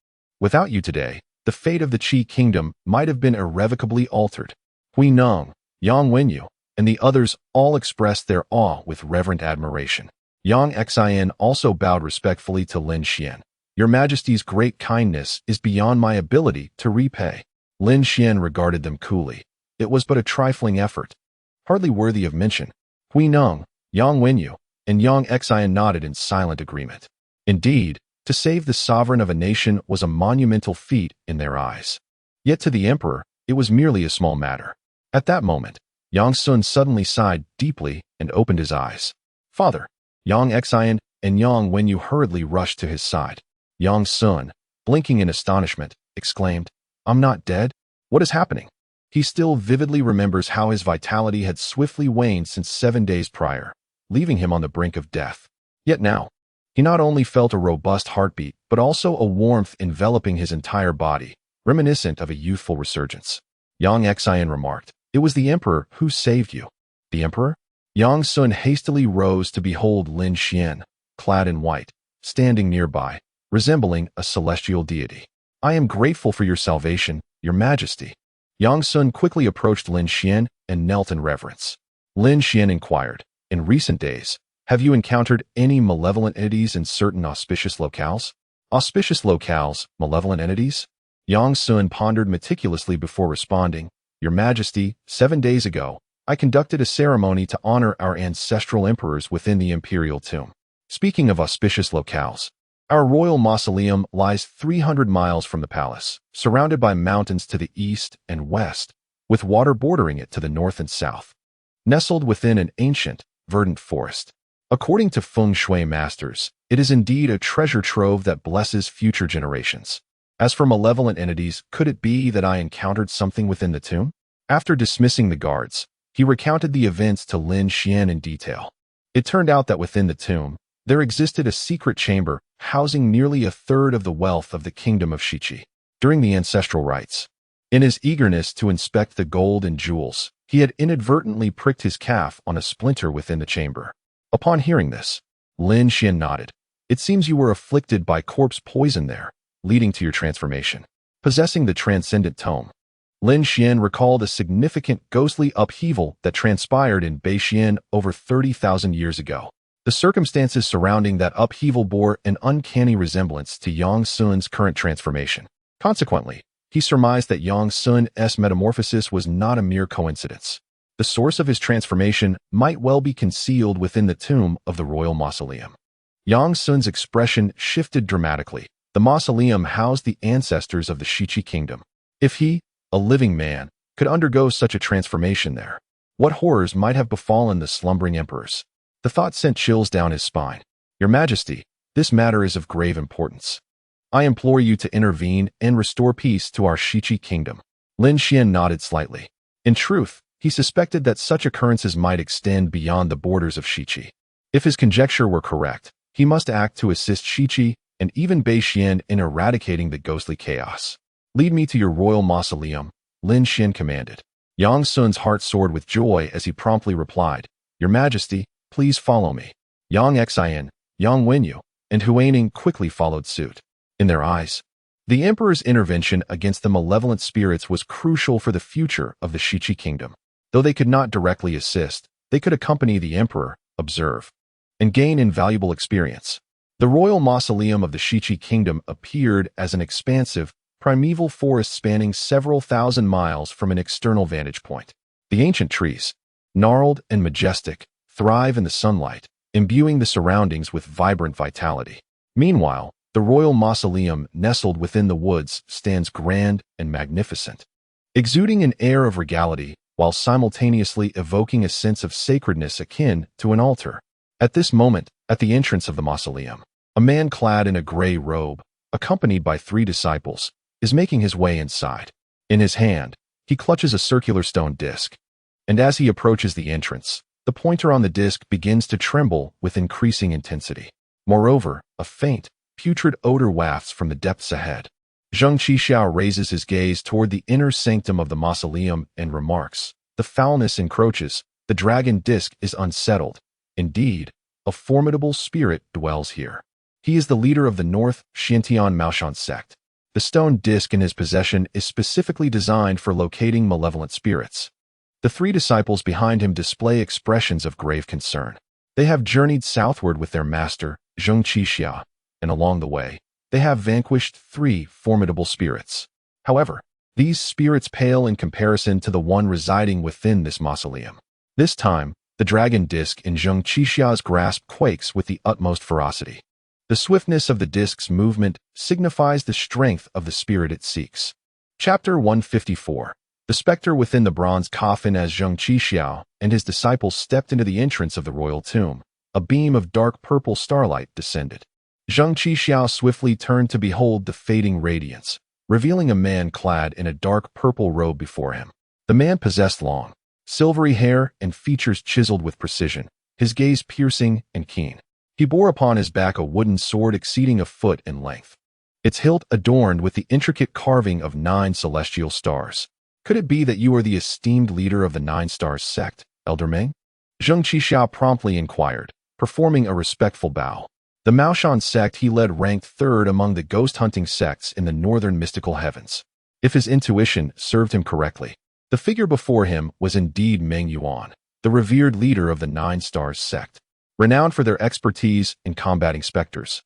Without you today, the fate of the Qi Kingdom might have been irrevocably altered. Hui Neng, Yang Wenyu, and the others all expressed their awe with reverent admiration. Yang Xin also bowed respectfully to Lin Xian. Your Majesty's great kindness is beyond my ability to repay. Lin Xian regarded them coolly. It was but a trifling effort, hardly worthy of mention. Hui Neng, Yang Wenyu, and Yang Xin nodded in silent agreement. Indeed, to save the sovereign of a nation was a monumental feat in their eyes. Yet to the emperor, it was merely a small matter. At that moment, Yang Sun suddenly sighed deeply and opened his eyes. Father, Yang Xin and Yang Wenyu hurriedly rushed to his side. Yang Sun, blinking in astonishment, exclaimed, I'm not dead? What is happening? He still vividly remembers how his vitality had swiftly waned since 7 days prior, leaving him on the brink of death. Yet now, he not only felt a robust heartbeat, but also a warmth enveloping his entire body, reminiscent of a youthful resurgence. Yang Xin remarked, It was the Emperor who saved you. The Emperor? Yang Sun hastily rose to behold Lin Xian, clad in white, standing nearby, resembling a celestial deity. I am grateful for your salvation, Your Majesty. Yang Sun quickly approached Lin Xian and knelt in reverence. Lin Xian inquired, In recent days, have you encountered any malevolent entities in certain auspicious locales? Auspicious locales, malevolent entities? Yang Sun pondered meticulously before responding, Your Majesty, 7 days ago, I conducted a ceremony to honor our ancestral emperors within the imperial tomb. Speaking of auspicious locales, our royal mausoleum lies 300 miles from the palace, surrounded by mountains to the east and west, with water bordering it to the north and south. Nestled within an ancient, verdant forest. According to feng shui masters, it is indeed a treasure trove that blesses future generations. As for malevolent entities, could it be that I encountered something within the tomb? After dismissing the guards, he recounted the events to Lin Xian in detail. It turned out that within the tomb, there existed a secret chamber housing nearly a third of the wealth of the kingdom of Shiqi. During the ancestral rites, in his eagerness to inspect the gold and jewels, he had inadvertently pricked his calf on a splinter within the chamber. Upon hearing this, Lin Xian nodded. It seems you were afflicted by corpse poison there, leading to your transformation. Possessing the transcendent tome, Lin Xian recalled a significant ghostly upheaval that transpired in Beixian over 30,000 years ago. The circumstances surrounding that upheaval bore an uncanny resemblance to Yang Sun's current transformation. Consequently, he surmised that Yang Sun's metamorphosis was not a mere coincidence. The source of his transformation might well be concealed within the tomb of the royal mausoleum. Yang Sun's expression shifted dramatically, The mausoleum housed the ancestors of the Shichi kingdom. If he, a living man, could undergo such a transformation there, what horrors might have befallen the slumbering emperors? The thought sent chills down his spine. Your Majesty, this matter is of grave importance. I implore you to intervene and restore peace to our Shichi kingdom. Lin Xian nodded slightly. In truth, he suspected that such occurrences might extend beyond the borders of Shichi. If his conjecture were correct, he must act to assist Shichi and even Bei Xian in eradicating the ghostly chaos. Lead me to your royal mausoleum, Lin Xian commanded. Yang Sun's heart soared with joy as he promptly replied, Your Majesty, please follow me. Yang Xian, Yang Wenyu, and Huaining quickly followed suit. In their eyes, the emperor's intervention against the malevolent spirits was crucial for the future of the Shichi kingdom. Though they could not directly assist, they could accompany the emperor, observe, and gain invaluable experience. The royal mausoleum of the Shichi kingdom appeared as an expansive, primeval forest spanning several thousand miles from an external vantage point. The ancient trees, gnarled and majestic, thrive in the sunlight, imbuing the surroundings with vibrant vitality. Meanwhile, the royal mausoleum nestled within the woods stands grand and magnificent, exuding an air of regality while simultaneously evoking a sense of sacredness akin to an altar. At this moment, at the entrance of the mausoleum, a man clad in a gray robe, accompanied by 3 disciples, is making his way inside. In his hand, he clutches a circular stone disc, and as he approaches the entrance, the pointer on the disc begins to tremble with increasing intensity. Moreover, a faint, putrid odor wafts from the depths ahead. Zheng Qixiao raises his gaze toward the inner sanctum of the mausoleum and remarks, The foulness encroaches, the dragon disc is unsettled. Indeed, a formidable spirit dwells here. He is the leader of the North Xintian Maoshan sect. The stone disc in his possession is specifically designed for locating malevolent spirits. The 3 disciples behind him display expressions of grave concern. They have journeyed southward with their master, Zheng Qixiao, and along the way, they have vanquished 3 formidable spirits. However, these spirits pale in comparison to the one residing within this mausoleum. This time, the dragon disc in Zheng Qixiao's grasp quakes with the utmost ferocity. The swiftness of the disc's movement signifies the strength of the spirit it seeks. Chapter 154. The specter within the bronze coffin. As Zheng Qixiao and his disciples stepped into the entrance of the royal tomb, a beam of dark purple starlight descended. Zheng Qixiao swiftly turned to behold the fading radiance, revealing a man clad in a dark purple robe before him. The man possessed long, silvery hair and features chiseled with precision, his gaze piercing and keen. He bore upon his back a wooden sword exceeding a foot in length, its hilt adorned with the intricate carving of 9 celestial stars. Could it be that you are the esteemed leader of the 9 Stars sect, Elder Meng? Zheng Qixiao promptly inquired, performing a respectful bow. The Maoshan sect he led ranked 3rd among the ghost-hunting sects in the northern mystical heavens. If his intuition served him correctly, the figure before him was indeed Meng Yuan, the revered leader of the 9 Stars sect. Renowned for their expertise in combating specters,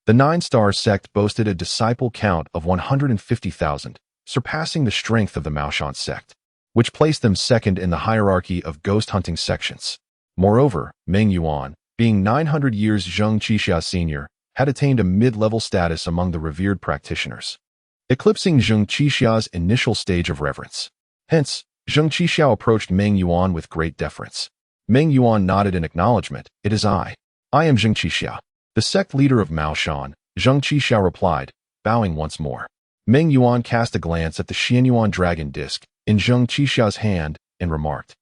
the 9 Stars sect boasted a disciple count of 150,000, surpassing the strength of the Maoshan sect, which placed them 2nd in the hierarchy of ghost-hunting sections. Moreover, Meng Yuan, being 900 years Zheng Qixiao senior, had attained a mid-level status among the revered practitioners, eclipsing Zheng Qixiao's initial stage of reverence. Hence, Zheng Qixiao approached Meng Yuan with great deference. Meng Yuan nodded in acknowledgement. It is I. I am Zheng Qixiao, the sect leader of Maoshan, Zheng Qixiao replied, bowing once more. Meng Yuan cast a glance at the Xianyuan dragon disc in Zheng Qixiao's hand and remarked,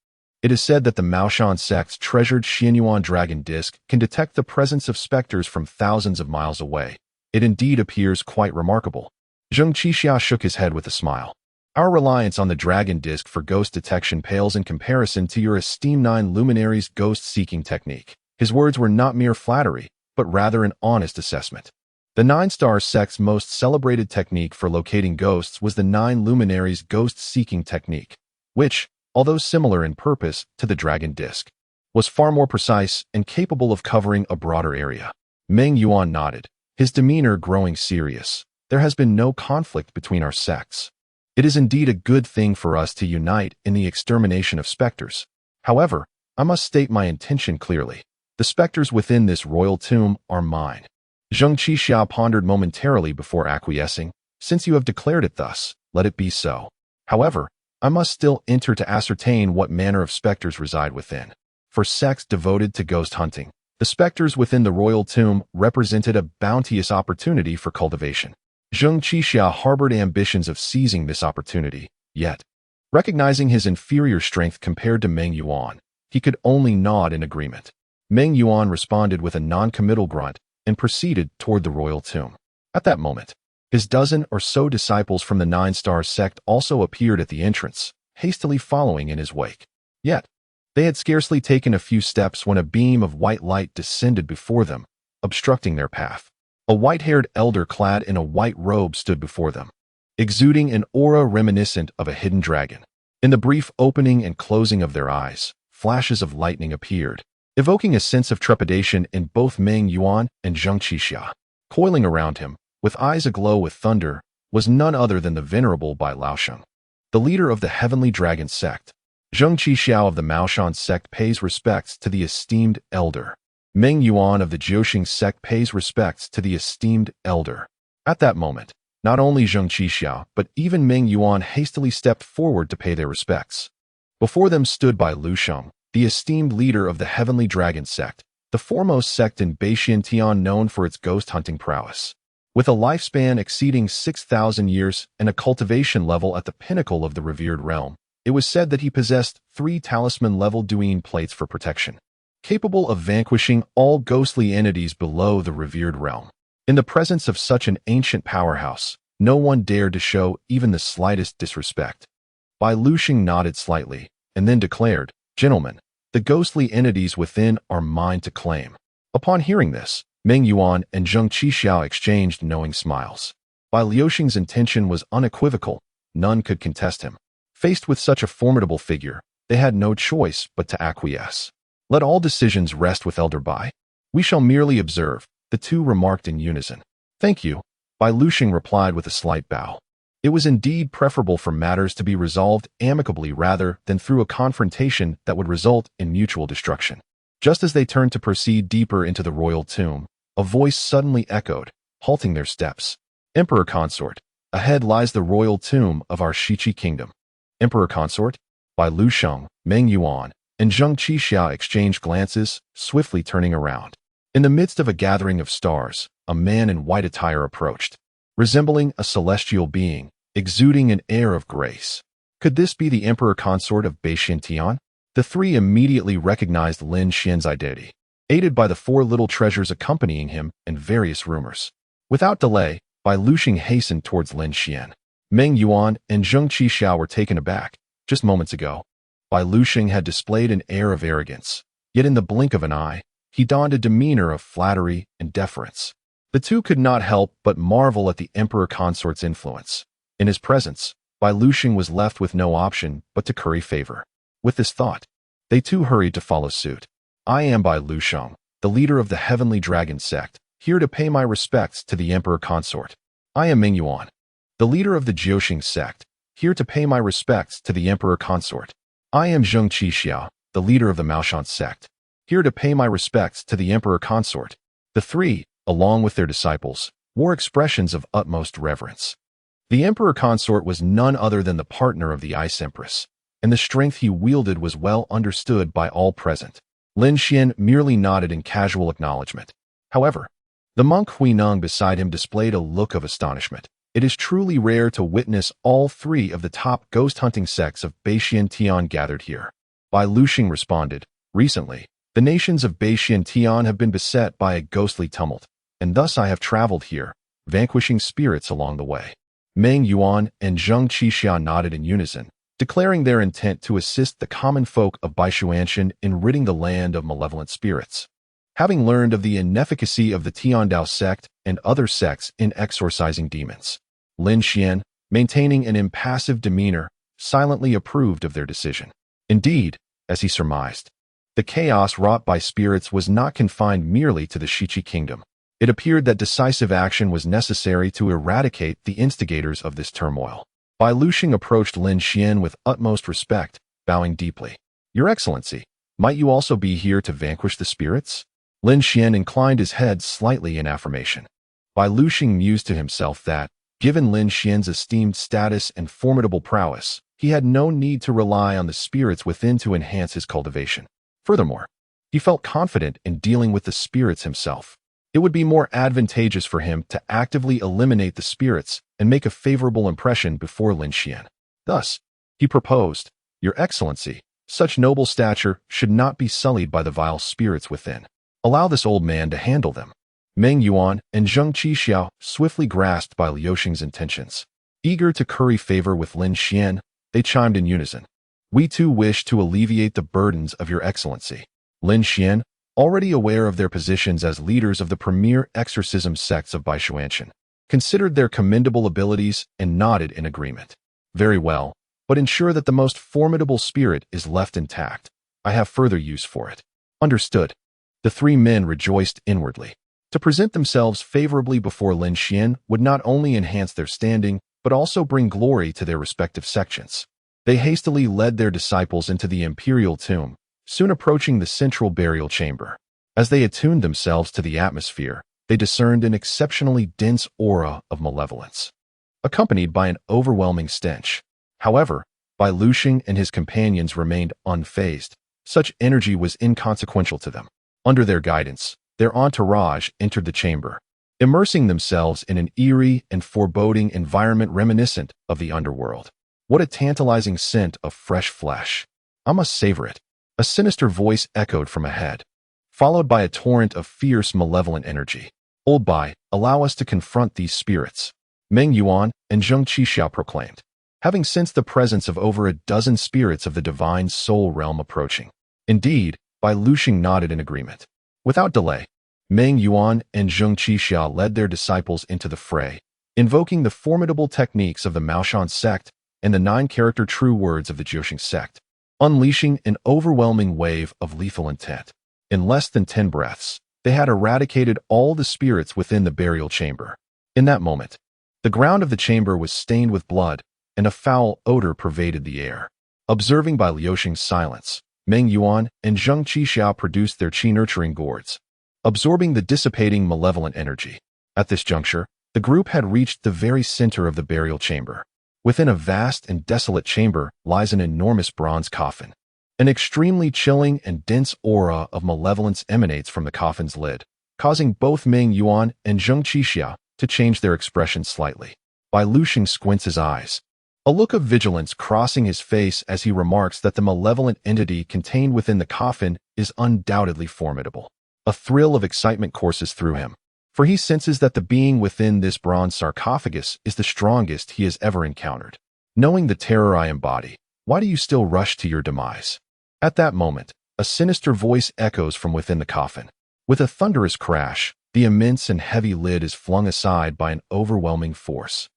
It is said that the Maoshan sect's treasured Xianyuan dragon disc can detect the presence of specters from thousands of miles away. It indeed appears quite remarkable. Zheng Qixiao shook his head with a smile. Our reliance on the dragon disc for ghost detection pales in comparison to your esteemed 9 luminaries' ghost-seeking technique. His words were not mere flattery, but rather an honest assessment. The 9 Stars sect's most celebrated technique for locating ghosts was the 9 luminaries' ghost-seeking technique, which, although similar in purpose to the dragon disc, was far more precise and capable of covering a broader area. Meng Yuan nodded, his demeanor growing serious. There has been no conflict between our sects. It is indeed a good thing for us to unite in the extermination of specters. However, I must state my intention clearly. The specters within this royal tomb are mine. Zheng Qixia pondered momentarily before acquiescing. Since you have declared it thus, let it be so. However, I must still enter to ascertain what manner of specters reside within. For sects devoted to ghost hunting, the specters within the royal tomb represented a bounteous opportunity for cultivation. Zheng Qixia harbored ambitions of seizing this opportunity, yet, recognizing his inferior strength compared to Meng Yuan, he could only nod in agreement. Meng Yuan responded with a non-committal grunt and proceeded toward the royal tomb. At that moment, his dozen or so disciples from the Nine-Star sect also appeared at the entrance, hastily following in his wake. Yet, they had scarcely taken a few steps when a beam of white light descended before them, obstructing their path. A white-haired elder clad in a white robe stood before them, exuding an aura reminiscent of a hidden dragon. In the brief opening and closing of their eyes, flashes of lightning appeared, evoking a sense of trepidation in both Meng Yuan and Zheng Qixia. Coiling around him, with eyes aglow with thunder, was none other than the venerable Bai Laosheng, the leader of the Heavenly Dragon sect. Zheng Qixiao of the Maoshan sect pays respects to the esteemed elder. Meng Yuan of the Jiuxing sect pays respects to the esteemed elder. At that moment, not only Zheng Qixiao, but even Meng Yuan hastily stepped forward to pay their respects. Before them stood Bai Lusheng, the esteemed leader of the Heavenly Dragon sect, the foremost sect in Beixian Tian known for its ghost hunting prowess. With a lifespan exceeding 6,000 years and a cultivation level at the pinnacle of the revered realm, it was said that he possessed 3 talisman-level Duyin plates for protection, capable of vanquishing all ghostly entities below the revered realm. In the presence of such an ancient powerhouse, no one dared to show even the slightest disrespect. Bai Lusheng nodded slightly, and then declared, "Gentlemen, the ghostly entities within are mine to claim." Upon hearing this, Meng Yuan and Zheng Qixiao exchanged knowing smiles. Bai Lusheng's intention was unequivocal, none could contest him. Faced with such a formidable figure, they had no choice but to acquiesce. "Let all decisions rest with Elder Bai. We shall merely observe," the two remarked in unison. "Thank you," Bai Lusheng replied with a slight bow. It was indeed preferable for matters to be resolved amicably rather than through a confrontation that would result in mutual destruction. Just as they turned to proceed deeper into the royal tomb, a voice suddenly echoed, halting their steps. "Emperor Consort, ahead lies the royal tomb of our Shiqi kingdom." Emperor Consort, Bai Lusheng, Meng Yuan, and Zheng Qixiao exchanged glances, swiftly turning around. In the midst of a gathering of stars, a man in white attire approached, resembling a celestial being, exuding an air of grace. Could this be the Emperor Consort of Beixian Tian? The three immediately recognized Lin Xian's identity, aided by the 4 little treasures accompanying him and various rumors. Without delay, Bai Lusheng hastened towards Lin Xian. Meng Yuan and Zheng Qixiao were taken aback. Just moments ago, Bai Lusheng had displayed an air of arrogance, yet in the blink of an eye, he donned a demeanor of flattery and deference. The two could not help but marvel at the Emperor Consort's influence. In his presence, Bai Lusheng was left with no option but to curry favor. With this thought, they too hurried to follow suit. "I am Bai Lusheng, the leader of the Heavenly Dragon sect, here to pay my respects to the Emperor Consort." "I am Meng Yuan, the leader of the Jiuxing sect, here to pay my respects to the Emperor Consort." "I am Zheng Qixiao, the leader of the Maoshan sect, here to pay my respects to the Emperor Consort." The three, along with their disciples, wore expressions of utmost reverence. The Emperor Consort was none other than the partner of the Ice Empress, and the strength he wielded was well understood by all present. Lin Xian merely nodded in casual acknowledgement. However, the monk Huineng beside him displayed a look of astonishment. It is truly rare to witness all 3 of the top ghost hunting sects of Beixian Tian gathered here. Bai Lusheng responded, "Recently, the nations of Beixian Tian have been beset by a ghostly tumult, and thus I have traveled here, vanquishing spirits along the way." Meng Yuan and Zheng Qixiao nodded in unison, declaring their intent to assist the common folk of Baishuanshan in ridding the land of malevolent spirits. Having learned of the inefficacy of the Tiandao sect and other sects in exorcising demons, Lin Xian, maintaining an impassive demeanor, silently approved of their decision. Indeed, as he surmised, the chaos wrought by spirits was not confined merely to the Shiqi kingdom. It appeared that decisive action was necessary to eradicate the instigators of this turmoil. Bai Lusheng approached Lin Xian with utmost respect, bowing deeply. "Your Excellency, might you also be here to vanquish the spirits?" Lin Xian inclined his head slightly in affirmation. Bai Luxing mused to himself that, given Lin Xian's esteemed status and formidable prowess, he had no need to rely on the spirits within to enhance his cultivation. Furthermore, he felt confident in dealing with the spirits himself. It would be more advantageous for him to actively eliminate the spirits and make a favorable impression before Lin Xian. Thus, he proposed, "Your Excellency, such noble stature should not be sullied by the vile spirits within. Allow this old man to handle them." Meng Yuan and Zheng Qixiao swiftly grasped Bai Luxing's intentions. Eager to curry favor with Lin Xian, they chimed in unison. "We too wish to alleviate the burdens of Your Excellency." Lin Xian, already aware of their positions as leaders of the premier exorcism sects of Baishuanshan, considered their commendable abilities and nodded in agreement. "Very well, but ensure that the most formidable spirit is left intact. I have further use for it." "Understood." The three men rejoiced inwardly. To present themselves favorably before Lin Xian would not only enhance their standing, but also bring glory to their respective sections. They hastily led their disciples into the imperial tomb, soon approaching the central burial chamber. As they attuned themselves to the atmosphere, they discerned an exceptionally dense aura of malevolence, accompanied by an overwhelming stench. However, Bai Luxing and his companions remained unfazed. Such energy was inconsequential to them. Under their guidance, their entourage entered the chamber, immersing themselves in an eerie and foreboding environment reminiscent of the underworld. "What a tantalizing scent of fresh flesh. I must savor it." A sinister voice echoed from ahead, followed by a torrent of fierce, malevolent energy. "Old Bai, allow us to confront these spirits," Meng Yuan and Zheng Qixiao proclaimed, having sensed the presence of over a dozen spirits of the divine soul realm approaching. Indeed, Bai Luxing nodded in agreement. Without delay, Meng Yuan and Zheng Qixiao led their disciples into the fray, invoking the formidable techniques of the Maoshan sect and the 9-character true words of the Jiuxing sect, unleashing an overwhelming wave of lethal intent. In less than 10 breaths, they had eradicated all the spirits within the burial chamber. In that moment, the ground of the chamber was stained with blood, and a foul odor pervaded the air. Observing Bai Luxing's silence, Meng Yuan and Zheng Qixiao produced their qi-nurturing gourds, absorbing the dissipating malevolent energy. At this juncture, the group had reached the very center of the burial chamber. Within a vast and desolate chamber lies an enormous bronze coffin. An extremely chilling and dense aura of malevolence emanates from the coffin's lid, causing both Meng Yuan and Zheng Qixiao to change their expression slightly. Bai Luxing squints his eyes, a look of vigilance crossing his face as he remarks that the malevolent entity contained within the coffin is undoubtedly formidable. A thrill of excitement courses through him, for he senses that the being within this bronze sarcophagus is the strongest he has ever encountered. "Knowing the terror I embody, why do you still rush to your demise?" At that moment, a sinister voice echoes from within the coffin. With a thunderous crash, the immense and heavy lid is flung aside by an overwhelming force,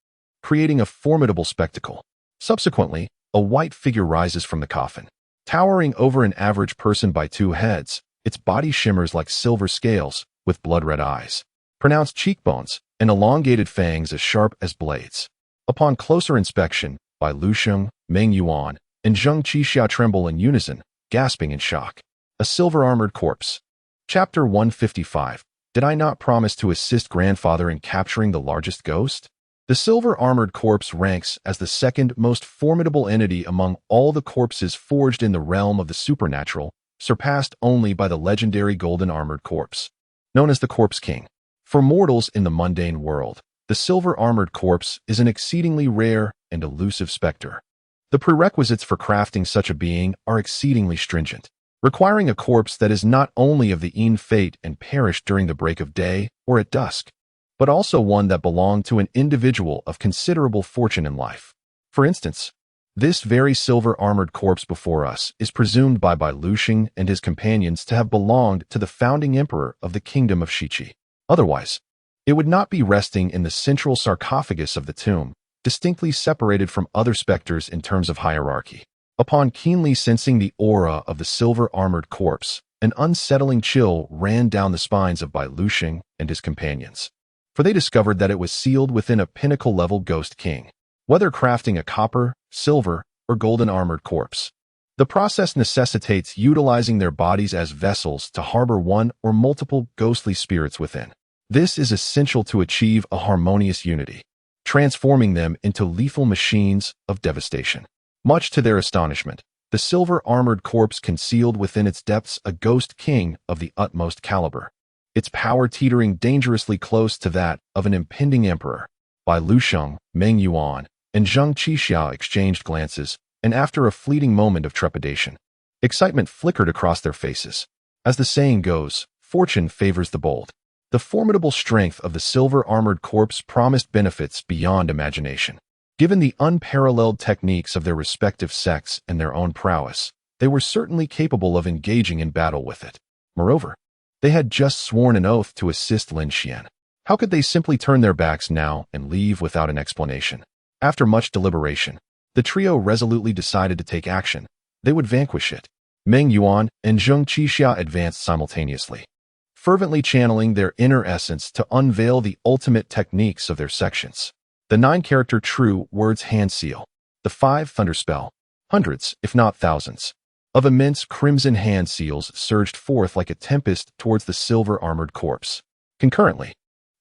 creating a formidable spectacle. Subsequently, a white figure rises from the coffin. Towering over an average person by 2 heads, its body shimmers like silver scales, with blood-red eyes, pronounced cheekbones, and elongated fangs as sharp as blades. Upon closer inspection, Bai Luxing, Meng Yuan, and Zheng Qixiao tremble in unison, gasping in shock. A silver-armored corpse. Chapter 155. Did I not promise to assist grandfather in capturing the largest ghost? The silver-armored corpse ranks as the second most formidable entity among all the corpses forged in the realm of the supernatural, surpassed only by the legendary golden-armored corpse, known as the Corpse King. For mortals in the mundane world, the silver-armored corpse is an exceedingly rare and elusive specter. The prerequisites for crafting such a being are exceedingly stringent, requiring a corpse that is not only of the e'en fate and perished during the break of day or at dusk, but also one that belonged to an individual of considerable fortune in life. For instance, this very silver-armored corpse before us is presumed by Bai Luxing and his companions to have belonged to the founding emperor of the kingdom of Shiqi. Otherwise, it would not be resting in the central sarcophagus of the tomb, distinctly separated from other specters in terms of hierarchy. Upon keenly sensing the aura of the silver-armored corpse, an unsettling chill ran down the spines of Bai Luxing and his companions, for they discovered that it was sealed within a pinnacle-level ghost king. Whether crafting a copper, silver, or golden-armored corpse, The process necessitates utilizing their bodies as vessels to harbor one or multiple ghostly spirits within. This is essential to achieve a harmonious unity, transforming them into lethal machines of devastation. Much to their astonishment, the silver-armored corpse concealed within its depths a ghost king of the utmost caliber, its power teetering dangerously close to that of an impending emperor. Bai Lusheng, Meng Yuan, and Zheng Qixia exchanged glances, and after a fleeting moment of trepidation, excitement flickered across their faces. As the saying goes, fortune favors the bold. The formidable strength of the silver-armored corpse promised benefits beyond imagination. Given the unparalleled techniques of their respective sects and their own prowess, they were certainly capable of engaging in battle with it. Moreover, they had just sworn an oath to assist Lin Xian. How could they simply turn their backs now and leave without an explanation? After much deliberation, the trio resolutely decided to take action. They would vanquish it. Meng Yuan and Zheng Qixia advanced simultaneously, fervently channeling their inner essence to unveil the ultimate techniques of their sections. The 9-character true words hand seal, the 5 thunder spell. Hundreds, if not thousands, of immense crimson hand seals surged forth like a tempest towards the silver-armored corpse. Concurrently,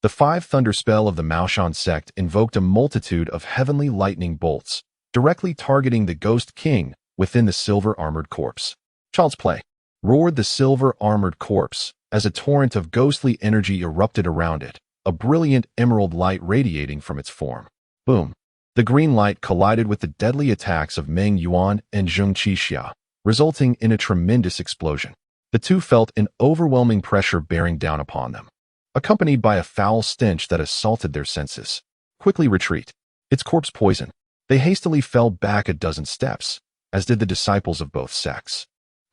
the 5 thunder spell of the Maoshan sect invoked a multitude of heavenly lightning bolts, directly targeting the ghost king within the silver-armored corpse. Child's play, roared the silver-armored corpse as a torrent of ghostly energy erupted around it, a brilliant emerald light radiating from its form. Boom! The green light collided with the deadly attacks of Meng Yuan and Zheng Qixia, resulting in a tremendous explosion. The two felt an overwhelming pressure bearing down upon them, accompanied by a foul stench that assaulted their senses. Quickly retreat. It's corpse poison. They hastily fell back a dozen steps, as did the disciples of both sects,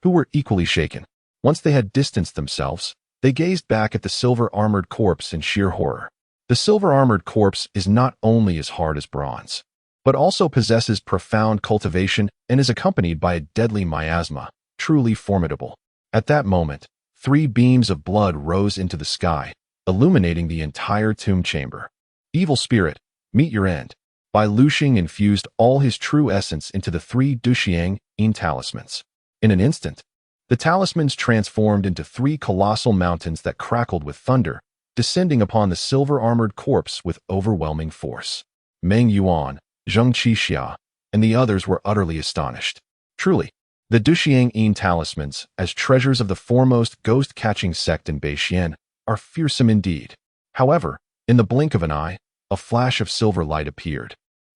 who were equally shaken. Once they had distanced themselves, they gazed back at the silver-armored corpse in sheer horror. The silver-armored corpse is not only as hard as bronze, but also possesses profound cultivation and is accompanied by a deadly miasma, truly formidable. At that moment, 3 beams of blood rose into the sky, illuminating the entire tomb chamber. Evil spirit, meet your end. Bai Lusheng infused all his true essence into the 3 Duxiang Yin talismans. In an instant, the talismans transformed into 3 colossal mountains that crackled with thunder, descending upon the silver-armored corpse with overwhelming force. Meng Yuan, Zheng Qixia, and the others were utterly astonished. Truly, the Duxiang Yin talismans, as treasures of the foremost ghost-catching sect in Beixian, are fearsome indeed. However, in the blink of an eye, a flash of silver light appeared,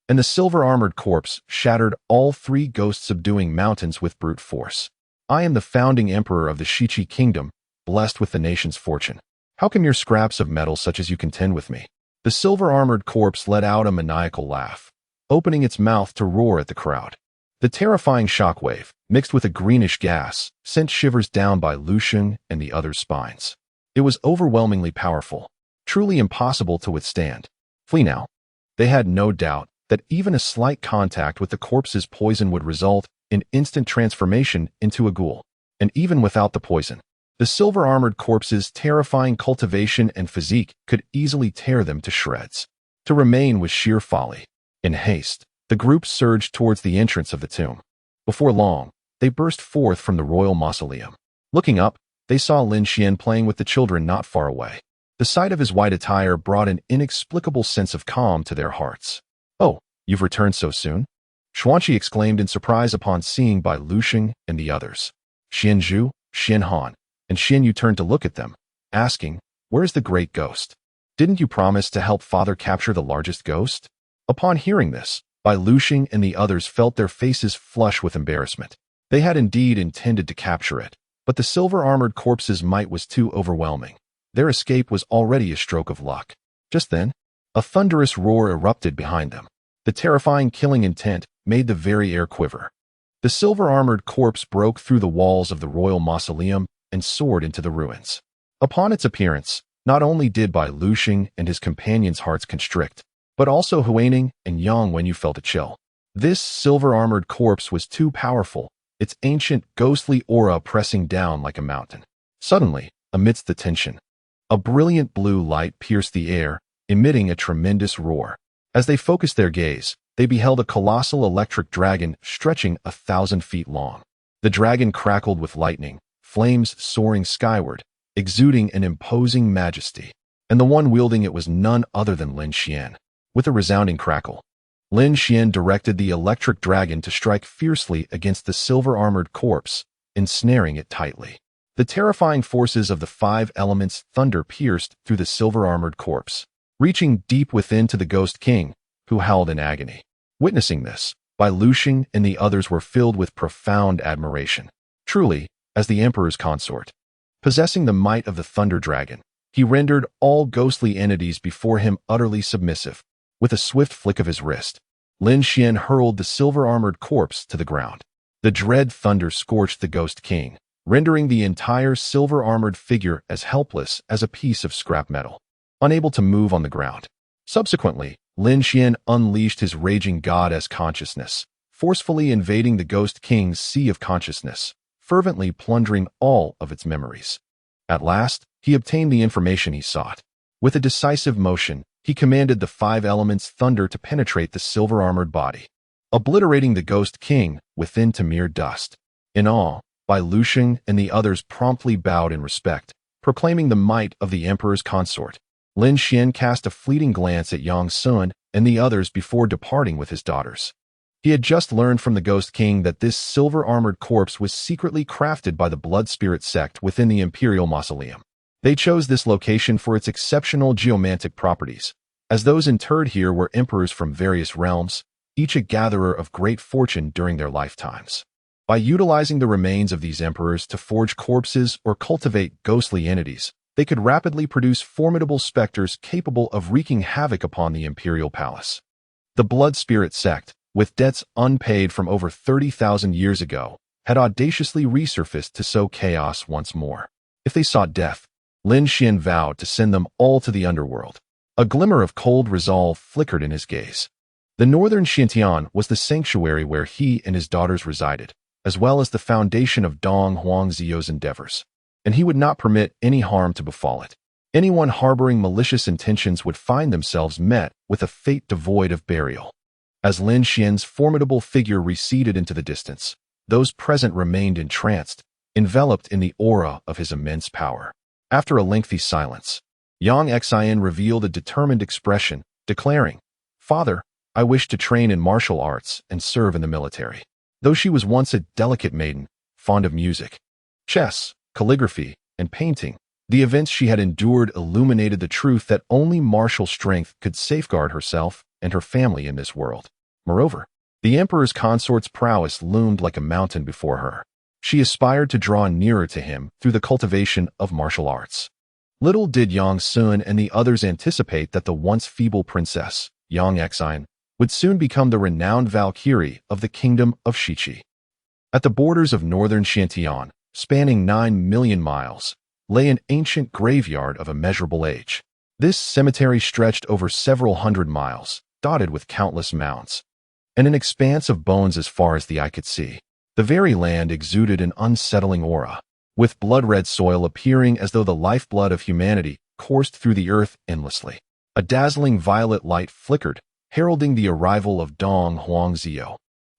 and the silver-armored corpse shattered all 3 ghost-subduing mountains with brute force. I am the founding emperor of the Shiqi kingdom, blessed with the nation's fortune. How can mere scraps of metal such as you contend with me? The silver-armored corpse let out a maniacal laugh, opening its mouth to roar at the crowd. The terrifying shockwave, mixed with a greenish gas, sent shivers down Bai Lusheng and the others' spines. It was overwhelmingly powerful, truly impossible to withstand. Flee now. They had no doubt that even a slight contact with the corpse's poison would result in instant transformation into a ghoul. And even without the poison, the silver-armored corpse's terrifying cultivation and physique could easily tear them to shreds. To remain was sheer folly. In haste, the group surged towards the entrance of the tomb. Before long, they burst forth from the royal mausoleum. Looking up, they saw Lin Xian playing with the children not far away. The sight of his white attire brought an inexplicable sense of calm to their hearts. "Oh, you've returned so soon?" Xuanqi exclaimed in surprise upon seeing Bai Lusheng and the others. Xianzhu, Xianhan, and Xianyu turned to look at them, asking, "Where's the great ghost? Didn't you promise to help father capture the largest ghost?" Upon hearing this, Bai Lusheng and the others felt their faces flush with embarrassment. They had indeed intended to capture it, but the silver-armored corpse's might was too overwhelming. Their escape was already a stroke of luck. Just then, a thunderous roar erupted behind them. The terrifying killing intent made the very air quiver. The silver-armored corpse broke through the walls of the royal mausoleum and soared into the ruins. Upon its appearance, not only did Bai Lusheng and his companions' hearts constrict, but also Huaining and Yang Wenyu felt a chill. This silver-armored corpse was too powerful, its ancient, ghostly aura pressing down like a mountain. Suddenly, amidst the tension, a brilliant blue light pierced the air, emitting a tremendous roar. As they focused their gaze, they beheld a colossal electric dragon stretching 1,000 feet long. The dragon crackled with lightning, flames soaring skyward, exuding an imposing majesty. And the one wielding it was none other than Lin Xian. With a resounding crackle, Lin Xian directed the electric dragon to strike fiercely against the silver-armored corpse, ensnaring it tightly. The terrifying forces of the five elements' thunder pierced through the silver-armored corpse, reaching deep within to the Ghost King, who howled in agony. Witnessing this, Bai Luxing and the others were filled with profound admiration. Truly, as the Emperor's consort, possessing the might of the Thunder Dragon, he rendered all ghostly entities before him utterly submissive. With a swift flick of his wrist, Lin Xian hurled the silver-armored corpse to the ground. The dread thunder scorched the Ghost King, rendering the entire silver-armored figure as helpless as a piece of scrap metal, unable to move on the ground. Subsequently, Lin Xian unleashed his raging god as consciousness, forcefully invading the Ghost King's sea of consciousness, fervently plundering all of its memories. At last, he obtained the information he sought. With a decisive motion, he commanded the five elements' thunder to penetrate the silver-armored body, obliterating the Ghost King within to mere dust. In awe, Bai Luxing and the others promptly bowed in respect, proclaiming the might of the Emperor's consort. Lin Xian cast a fleeting glance at Yang Sun and the others before departing with his daughters. He had just learned from the Ghost King that this silver-armored corpse was secretly crafted by the Blood Spirit sect within the Imperial Mausoleum. They chose this location for its exceptional geomantic properties, as those interred here were emperors from various realms, each a gatherer of great fortune during their lifetimes. By utilizing the remains of these emperors to forge corpses or cultivate ghostly entities, they could rapidly produce formidable specters capable of wreaking havoc upon the imperial palace. The Blood Spirit sect, with debts unpaid from over 30,000 years ago, had audaciously resurfaced to sow chaos once more. If they sought death, Lin Xian vowed to send them all to the underworld. A glimmer of cold resolve flickered in his gaze. The northern Xintian was the sanctuary where he and his daughters resided, as well as the foundation of Dong Huangzio's endeavors, and he would not permit any harm to befall it. Anyone harboring malicious intentions would find themselves met with a fate devoid of burial. As Lin Xian's formidable figure receded into the distance, those present remained entranced, enveloped in the aura of his immense power. After a lengthy silence, Yang Xian revealed a determined expression, declaring, "Father, I wish to train in martial arts and serve in the military." Though she was once a delicate maiden, fond of music, chess, calligraphy, and painting, the events she had endured illuminated the truth that only martial strength could safeguard herself and her family in this world. Moreover, the Emperor's consort's prowess loomed like a mountain before her. She aspired to draw nearer to him through the cultivation of martial arts. Little did Yang Sun and the others anticipate that the once feeble princess, Yang Xian, would soon become the renowned Valkyrie of the kingdom of Shiqi. At the borders of northern Xintian, spanning 9 million miles, lay an ancient graveyard of immeasurable age. This cemetery stretched over several hundred miles, dotted with countless mounds, and an expanse of bones as far as the eye could see. The very land exuded an unsettling aura, with blood-red soil appearing as though the lifeblood of humanity coursed through the earth endlessly. A dazzling violet light flickered, heralding the arrival of Dong Huangzio,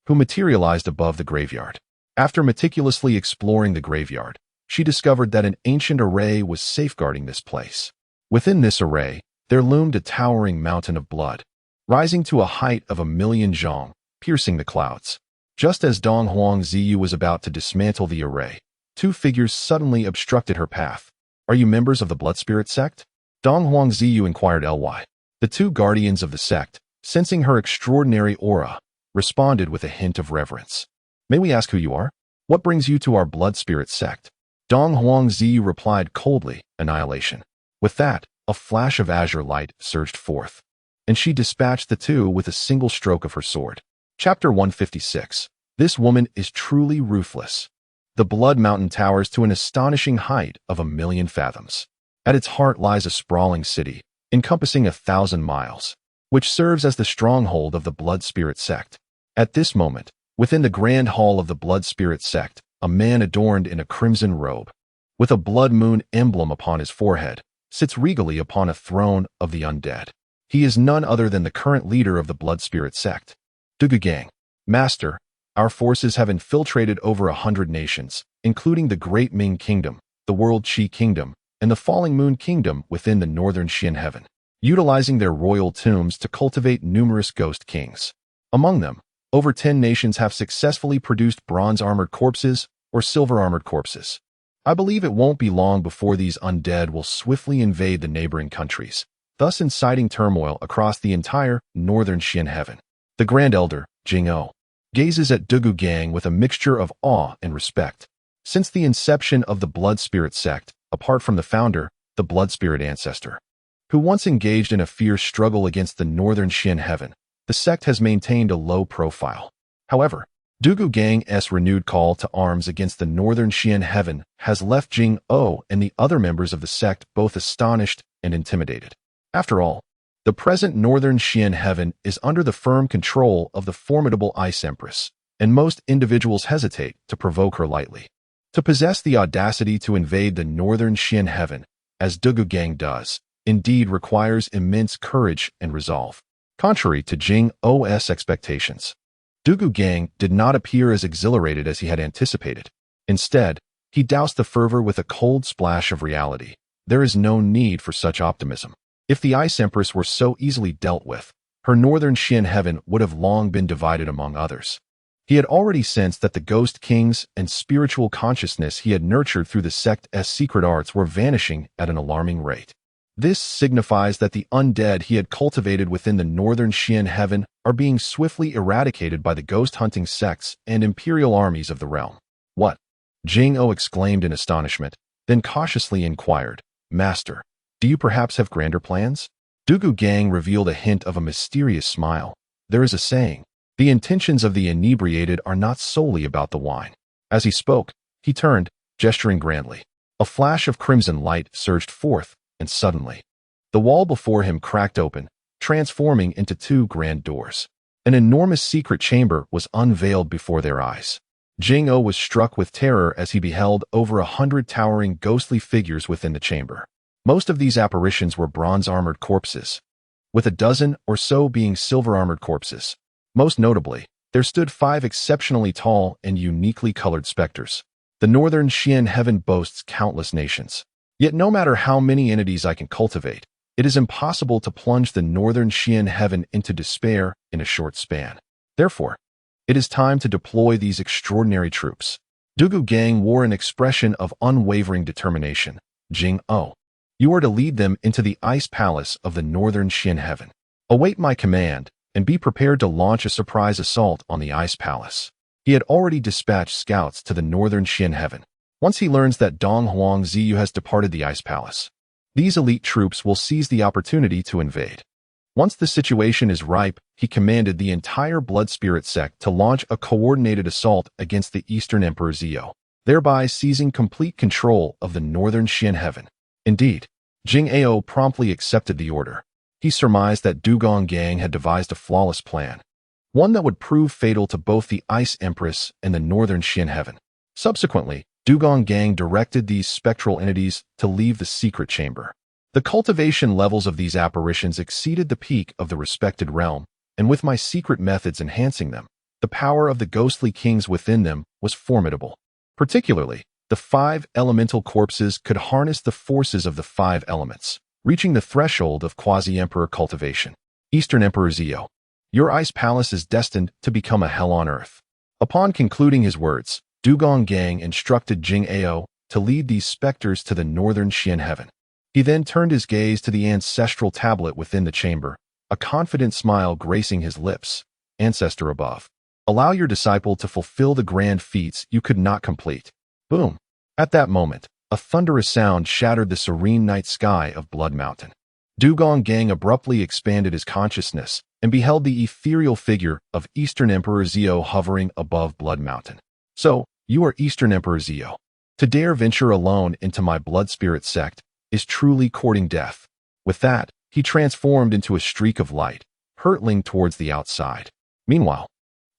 who materialized above the graveyard. After meticulously exploring the graveyard, she discovered that an ancient array was safeguarding this place. Within this array, there loomed a towering mountain of blood, rising to a height of 1,000,000 zhong, piercing the clouds. Just as Dong Huangziyu was about to dismantle the array, two figures suddenly obstructed her path. "Are you members of the Blood Spirit sect?" Dong Huangziyu inquired Ly. The two guardians of the sect, sensing her extraordinary aura, responded with a hint of reverence. "May we ask who you are? What brings you to our Blood Spirit sect?" Dong Huangziyu replied coldly, "Annihilation." With that, a flash of azure light surged forth, and she dispatched the two with a single stroke of her sword. Chapter 156. This woman is truly ruthless. The Blood Mountain towers to an astonishing height of 1,000,000 fathoms. At its heart lies a sprawling city, encompassing 1,000 miles, which serves as the stronghold of the Blood Spirit sect. At this moment, within the grand hall of the Blood Spirit sect, a man adorned in a crimson robe, with a blood moon emblem upon his forehead, sits regally upon a throne of the undead. He is none other than the current leader of the Blood Spirit sect, Dugugang. "Master, Our forces have infiltrated over 100 nations, including the Great Ming Kingdom, the World Qi Kingdom, and the Falling Moon Kingdom within the northern Xian heaven, utilizing their royal tombs to cultivate numerous ghost kings. Among them, over 10 nations have successfully produced bronze-armored corpses or silver-armored corpses. I believe it won't be long before these undead will swiftly invade the neighboring countries, thus inciting turmoil across the entire northern Xian heaven. The Grand Elder, Jing-O, gazes at Dugu Gang with a mixture of awe and respect. Since the inception of the Blood Spirit sect, apart from the founder, the Blood Spirit ancestor, who once engaged in a fierce struggle against the northern Xian heaven, the sect has maintained a low profile. However, Dugu Gang's renewed call to arms against the northern Xian heaven has left Jing-O and the other members of the sect both astonished and intimidated. After all, the present northern Xian heaven is under the firm control of the formidable Ice Empress, and most individuals hesitate to provoke her lightly. To possess the audacity to invade the northern Xian heaven, as Dugu Gang does, indeed requires immense courage and resolve. Contrary to Jing-O's expectations, Dugu Gang did not appear as exhilarated as he had anticipated. Instead, he doused the fervor with a cold splash of reality. There is no need for such optimism. If the Ice Empress were so easily dealt with, her northern Xian heaven would have long been divided among others. He had already sensed that the ghost kings and spiritual consciousness he had nurtured through the sect's secret arts were vanishing at an alarming rate. This signifies that the undead he had cultivated within the northern Xian heaven are being swiftly eradicated by the ghost-hunting sects and imperial armies of the realm. What? Jing-O exclaimed in astonishment, then cautiously inquired, Master, do you perhaps have grander plans? Dugu Gang revealed a hint of a mysterious smile. There is a saying, the intentions of the inebriated are not solely about the wine. As he spoke, he turned, gesturing grandly. A flash of crimson light surged forth, and suddenly, the wall before him cracked open, transforming into two grand doors. An enormous secret chamber was unveiled before their eyes. Jing-O was struck with terror as he beheld over 100 towering ghostly figures within the chamber. Most of these apparitions were bronze-armored corpses, with a dozen or so being silver-armored corpses. Most notably, there stood 5 exceptionally tall and uniquely colored specters. The northern Xian heaven boasts countless nations. Yet no matter how many entities I can cultivate, it is impossible to plunge the northern Xian heaven into despair in a short span. Therefore, it is time to deploy these extraordinary troops. Dugu Gang wore an expression of unwavering determination. Jing-O, you are to lead them into the ice palace of the northern Xian heaven. Await my command, and be prepared to launch a surprise assault on the ice palace. He had already dispatched scouts to the northern Xian heaven. Once he learns that Dong Huang Ziyu has departed the ice palace, these elite troops will seize the opportunity to invade. Once the situation is ripe, he commanded the entire Blood Spirit sect to launch a coordinated assault against the Eastern Emperor Ziyu, thereby seizing complete control of the northern Xian heaven. Indeed, Jing-O promptly accepted the order. He surmised that Dugu Gang had devised a flawless plan, one that would prove fatal to both the Ice Empress and the northern Xian heaven. Subsequently, Dugu Gang directed these spectral entities to leave the secret chamber. The cultivation levels of these apparitions exceeded the peak of the respected realm, and with my secret methods enhancing them, the power of the ghostly kings within them was formidable. Particularly, the 5 elemental corpses could harness the forces of the 5 elements, reaching the threshold of quasi-emperor cultivation. Eastern Emperor Ziyu, your ice palace is destined to become a hell on earth. Upon concluding his words, Dugu Gang instructed Jing-O to lead these specters to the northern Xian heaven. He then turned his gaze to the ancestral tablet within the chamber, a confident smile gracing his lips. Ancestor above, allow your disciple to fulfill the grand feats you could not complete. Boom! At that moment, a thunderous sound shattered the serene night sky of Blood Mountain. Dugu Gang abruptly expanded his consciousness and beheld the ethereal figure of Eastern Emperor Ziyu hovering above Blood Mountain. So, you are Eastern Emperor Ziyu. To dare venture alone into my Blood Spirit sect is truly courting death. With that, he transformed into a streak of light, hurtling towards the outside. Meanwhile,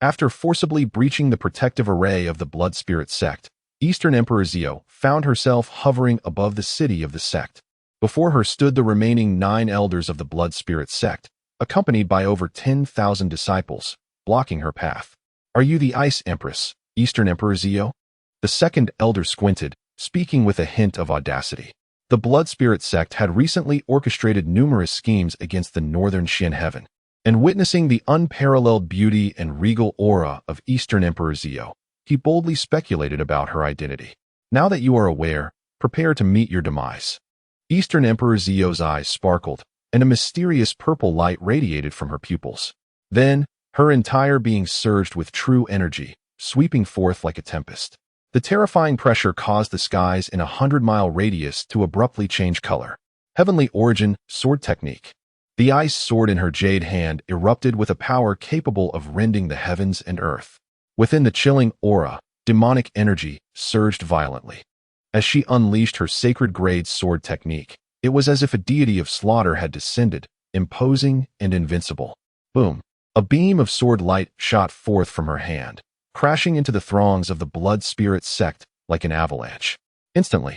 after forcibly breaching the protective array of the Blood Spirit sect, Eastern Emperor Ziyu found herself hovering above the city of the sect. Before her stood the remaining 9 elders of the Blood Spirit sect, accompanied by over 10,000 disciples, blocking her path. Are you the Ice Empress, Eastern Emperor Zio? The second elder squinted, speaking with a hint of audacity. The Blood Spirit sect had recently orchestrated numerous schemes against the northern Xian heaven, and witnessing the unparalleled beauty and regal aura of Eastern Emperor Zio, he boldly speculated about her identity. Now that you are aware, prepare to meet your demise. Eastern Emperor Zio's eyes sparkled, and a mysterious purple light radiated from her pupils. Then, her entire being surged with true energy, sweeping forth like a tempest. The terrifying pressure caused the skies in a 100-mile radius to abruptly change color. Heavenly origin, sword technique. The ice sword in her jade hand erupted with a power capable of rending the heavens and earth. Within the chilling aura, demonic energy surged violently. As she unleashed her sacred-grade sword technique, it was as if a deity of slaughter had descended, imposing and invincible. Boom! A beam of sword light shot forth from her hand, crashing into the throngs of the Blood Spirit sect like an avalanche. Instantly,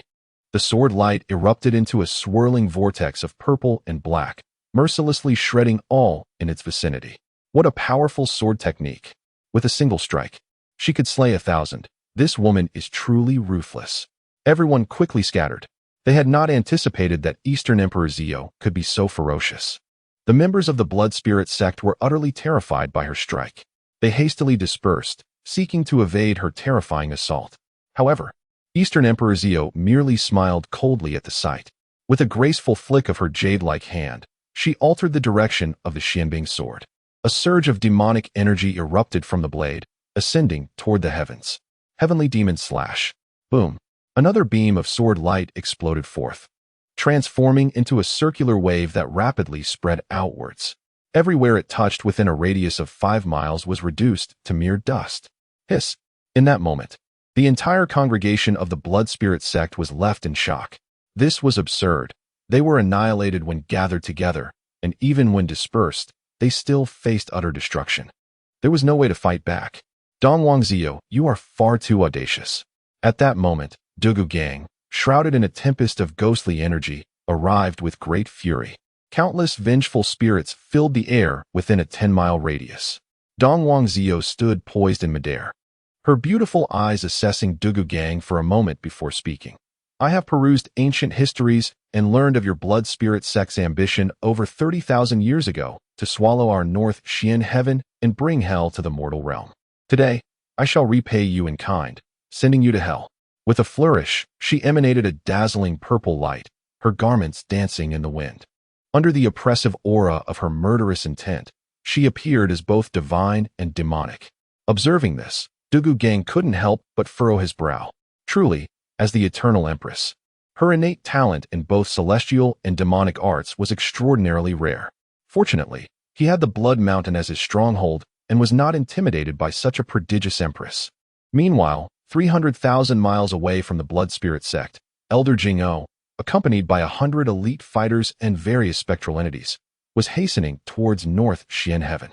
the sword light erupted into a swirling vortex of purple and black, mercilessly shredding all in its vicinity. What a powerful sword technique! With a single strike, she could slay 1,000. This woman is truly ruthless. Everyone quickly scattered. They had not anticipated that Eastern Emperor Zio could be so ferocious. The members of the Blood Spirit sect were utterly terrified by her strike. They hastily dispersed, seeking to evade her terrifying assault. However, Eastern Emperor Zio merely smiled coldly at the sight. With a graceful flick of her jade-like hand, she altered the direction of the Xianbing sword. A surge of demonic energy erupted from the blade, ascending toward the heavens. Heavenly Demon Slash. Boom! Another beam of sword light exploded forth, transforming into a circular wave that rapidly spread outwards. Everywhere it touched within a radius of 5 miles was reduced to mere dust. Hiss! In that moment, the entire congregation of the Blood Spirit sect was left in shock. This was absurd. They were annihilated when gathered together, and even when dispersed, they still faced utter destruction. There was no way to fight back. Dongwang Zio, you are far too audacious. At that moment, Dugu Gang, shrouded in a tempest of ghostly energy, arrived with great fury. Countless vengeful spirits filled the air within a 10-mile radius. Dongwang Zio stood poised in midair, her beautiful eyes assessing Dugu Gang for a moment before speaking. I have perused ancient histories and learned of your Blood Spirit sect's ambition over 30,000 years ago to swallow our North Xian heaven and bring hell to the mortal realm. Today, I shall repay you in kind, sending you to hell. With a flourish, she emanated a dazzling purple light, her garments dancing in the wind. Under the oppressive aura of her murderous intent, she appeared as both divine and demonic. Observing this, Dugu Gang couldn't help but furrow his brow. Truly, as the Eternal Empress, her innate talent in both celestial and demonic arts was extraordinarily rare. Fortunately, he had the Blood Mountain as his stronghold and was not intimidated by such a prodigious empress. Meanwhile, 300,000 miles away from the Blood Spirit sect, Elder Jing'o, accompanied by 100 elite fighters and various spectral entities, was hastening towards North Xian heaven.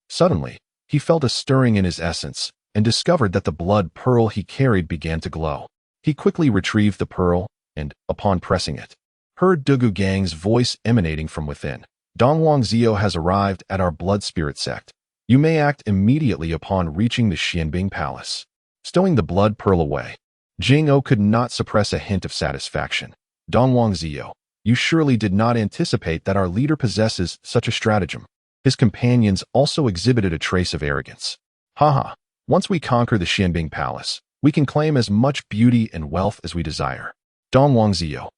Suddenly, he felt a stirring in his essence and discovered that the blood pearl he carried began to glow. He quickly retrieved the pearl and, upon pressing it, heard Dugu Gang's voice emanating from within. Dongwang Zio has arrived at our Blood Spirit sect. You may act immediately upon reaching the Xianbing Palace. Stowing the blood pearl away, Jing'o could not suppress a hint of satisfaction. Dongwang Zio, you surely did not anticipate that our leader possesses such a stratagem. His companions also exhibited a trace of arrogance. Haha, once we conquer the Xianbing Palace, we can claim as much beauty and wealth as we desire. Dongwang Zio,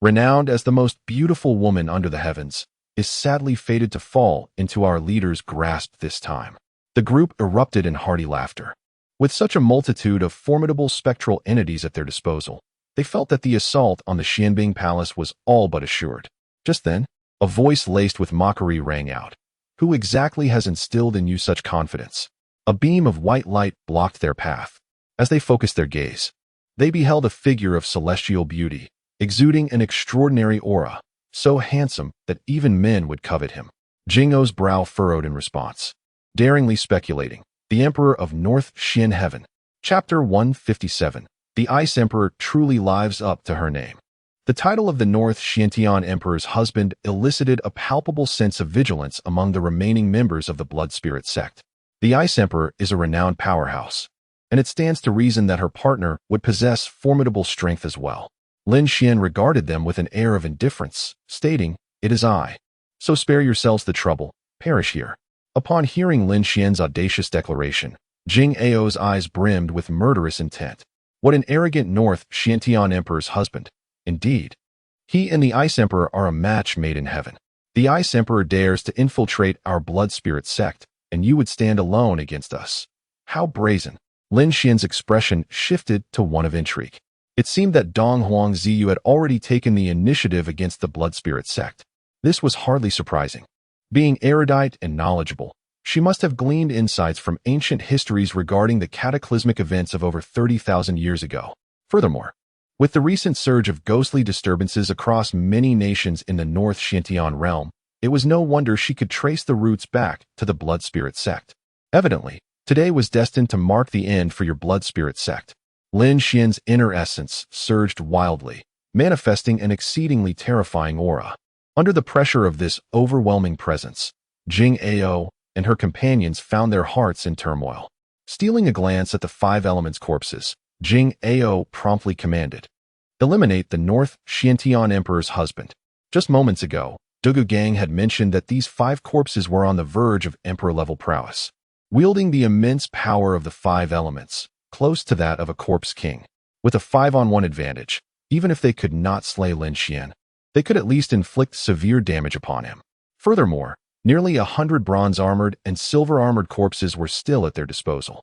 renowned as the most beautiful woman under the heavens, is sadly fated to fall into our leader's grasp this time. The group erupted in hearty laughter. With such a multitude of formidable spectral entities at their disposal, they felt that the assault on the Xianbing Palace was all but assured. Just then, a voice laced with mockery rang out. Who exactly has instilled in you such confidence? A beam of white light blocked their path. As they focused their gaze, they beheld a figure of celestial beauty, exuding an extraordinary aura, so handsome that even men would covet him. Jing'o's brow furrowed in response. Daringly speculating, the Emperor of North Xian Heaven. Chapter 157. The Ice Emperor truly lives up to her name. The title of the North Xiantian Emperor's husband elicited a palpable sense of vigilance among the remaining members of the Blood Spirit sect. The Ice Emperor is a renowned powerhouse, and it stands to reason that her partner would possess formidable strength as well. Lin Xian regarded them with an air of indifference, stating, "It is I. So spare yourselves the trouble, perish here." Upon hearing Lin Xian's audacious declaration, Jing Ao's eyes brimmed with murderous intent. What an arrogant North Xiantian Emperor's husband. Indeed, he and the Ice Emperor are a match made in heaven. The Ice Emperor dares to infiltrate our blood spirit sect, and you would stand alone against us. How brazen. Lin Xian's expression shifted to one of intrigue. It seemed that Dong Huangziyu had already taken the initiative against the blood spirit sect. This was hardly surprising. Being erudite and knowledgeable, she must have gleaned insights from ancient histories regarding the cataclysmic events of over 30,000 years ago. Furthermore, with the recent surge of ghostly disturbances across many nations in the North Xiantian realm, it was no wonder she could trace the roots back to the blood spirit sect. Evidently, today was destined to mark the end for your blood spirit sect. Lin Xian's inner essence surged wildly, manifesting an exceedingly terrifying aura. Under the pressure of this overwhelming presence, Jing Ao and her companions found their hearts in turmoil. Stealing a glance at the five elements corpses, Jing Ao promptly commanded, "Eliminate the North Xiantian Emperor's husband." Just moments ago, Dugu Gang had mentioned that these five corpses were on the verge of emperor-level prowess, wielding the immense power of the five elements, close to that of a corpse king. With a 5-on-1 advantage, even if they could not slay Lin Xian, they could at least inflict severe damage upon him. Furthermore, nearly 100 bronze-armored and silver-armored corpses were still at their disposal.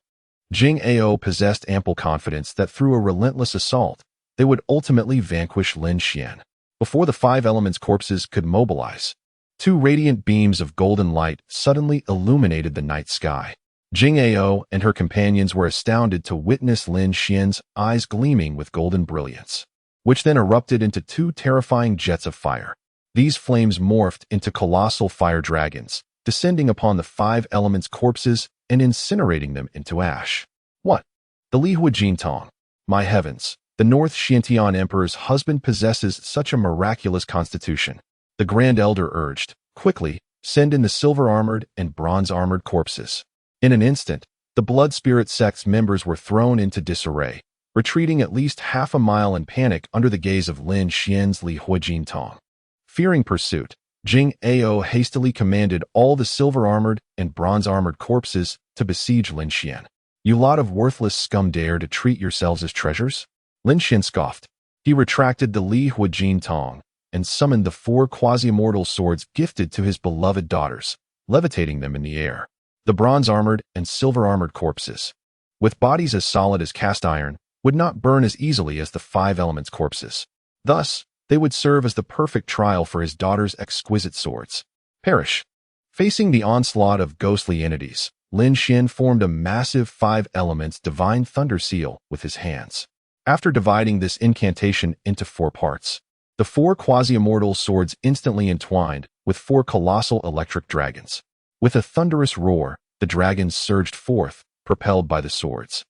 Jing Ao possessed ample confidence that through a relentless assault, they would ultimately vanquish Lin Xian. Before the five elements corpses could mobilize, two radiant beams of golden light suddenly illuminated the night sky. Jing Ao and her companions were astounded to witness Lin Xian's eyes gleaming with golden brilliance, which then erupted into two terrifying jets of fire. These flames morphed into colossal fire dragons, descending upon the five elements corpses and incinerating them into ash. What? The Li Huajin Tong. My heavens, the North Xiantian Emperor's husband possesses such a miraculous constitution. The Grand Elder urged, "Quickly, send in the silver-armored and bronze-armored corpses." In an instant, the blood spirit sect's members were thrown into disarray, retreating at least half a mile in panic under the gaze of Lin Xian's Li Huajin Tong. Fearing pursuit, Jing Ao hastily commanded all the silver-armored and bronze-armored corpses to besiege Lin Xian. "You lot of worthless scum dare to treat yourselves as treasures?" Lin Xian scoffed. He retracted the Li Huajin Tong and summoned the 4 quasi-immortal swords gifted to his beloved daughters, levitating them in the air. The bronze-armored and silver-armored corpses, with bodies as solid as cast iron, would not burn as easily as the five elements corpses. Thus, they would serve as the perfect trial for his daughter's exquisite swords. Perish. Facing the onslaught of ghostly entities, Lin Xian formed a massive 5 elements divine thunder seal with his hands. After dividing this incantation into 4 parts, the 4 quasi-immortal swords instantly entwined with 4 colossal electric dragons. With a thunderous roar, the dragons surged forth, propelled by the swords.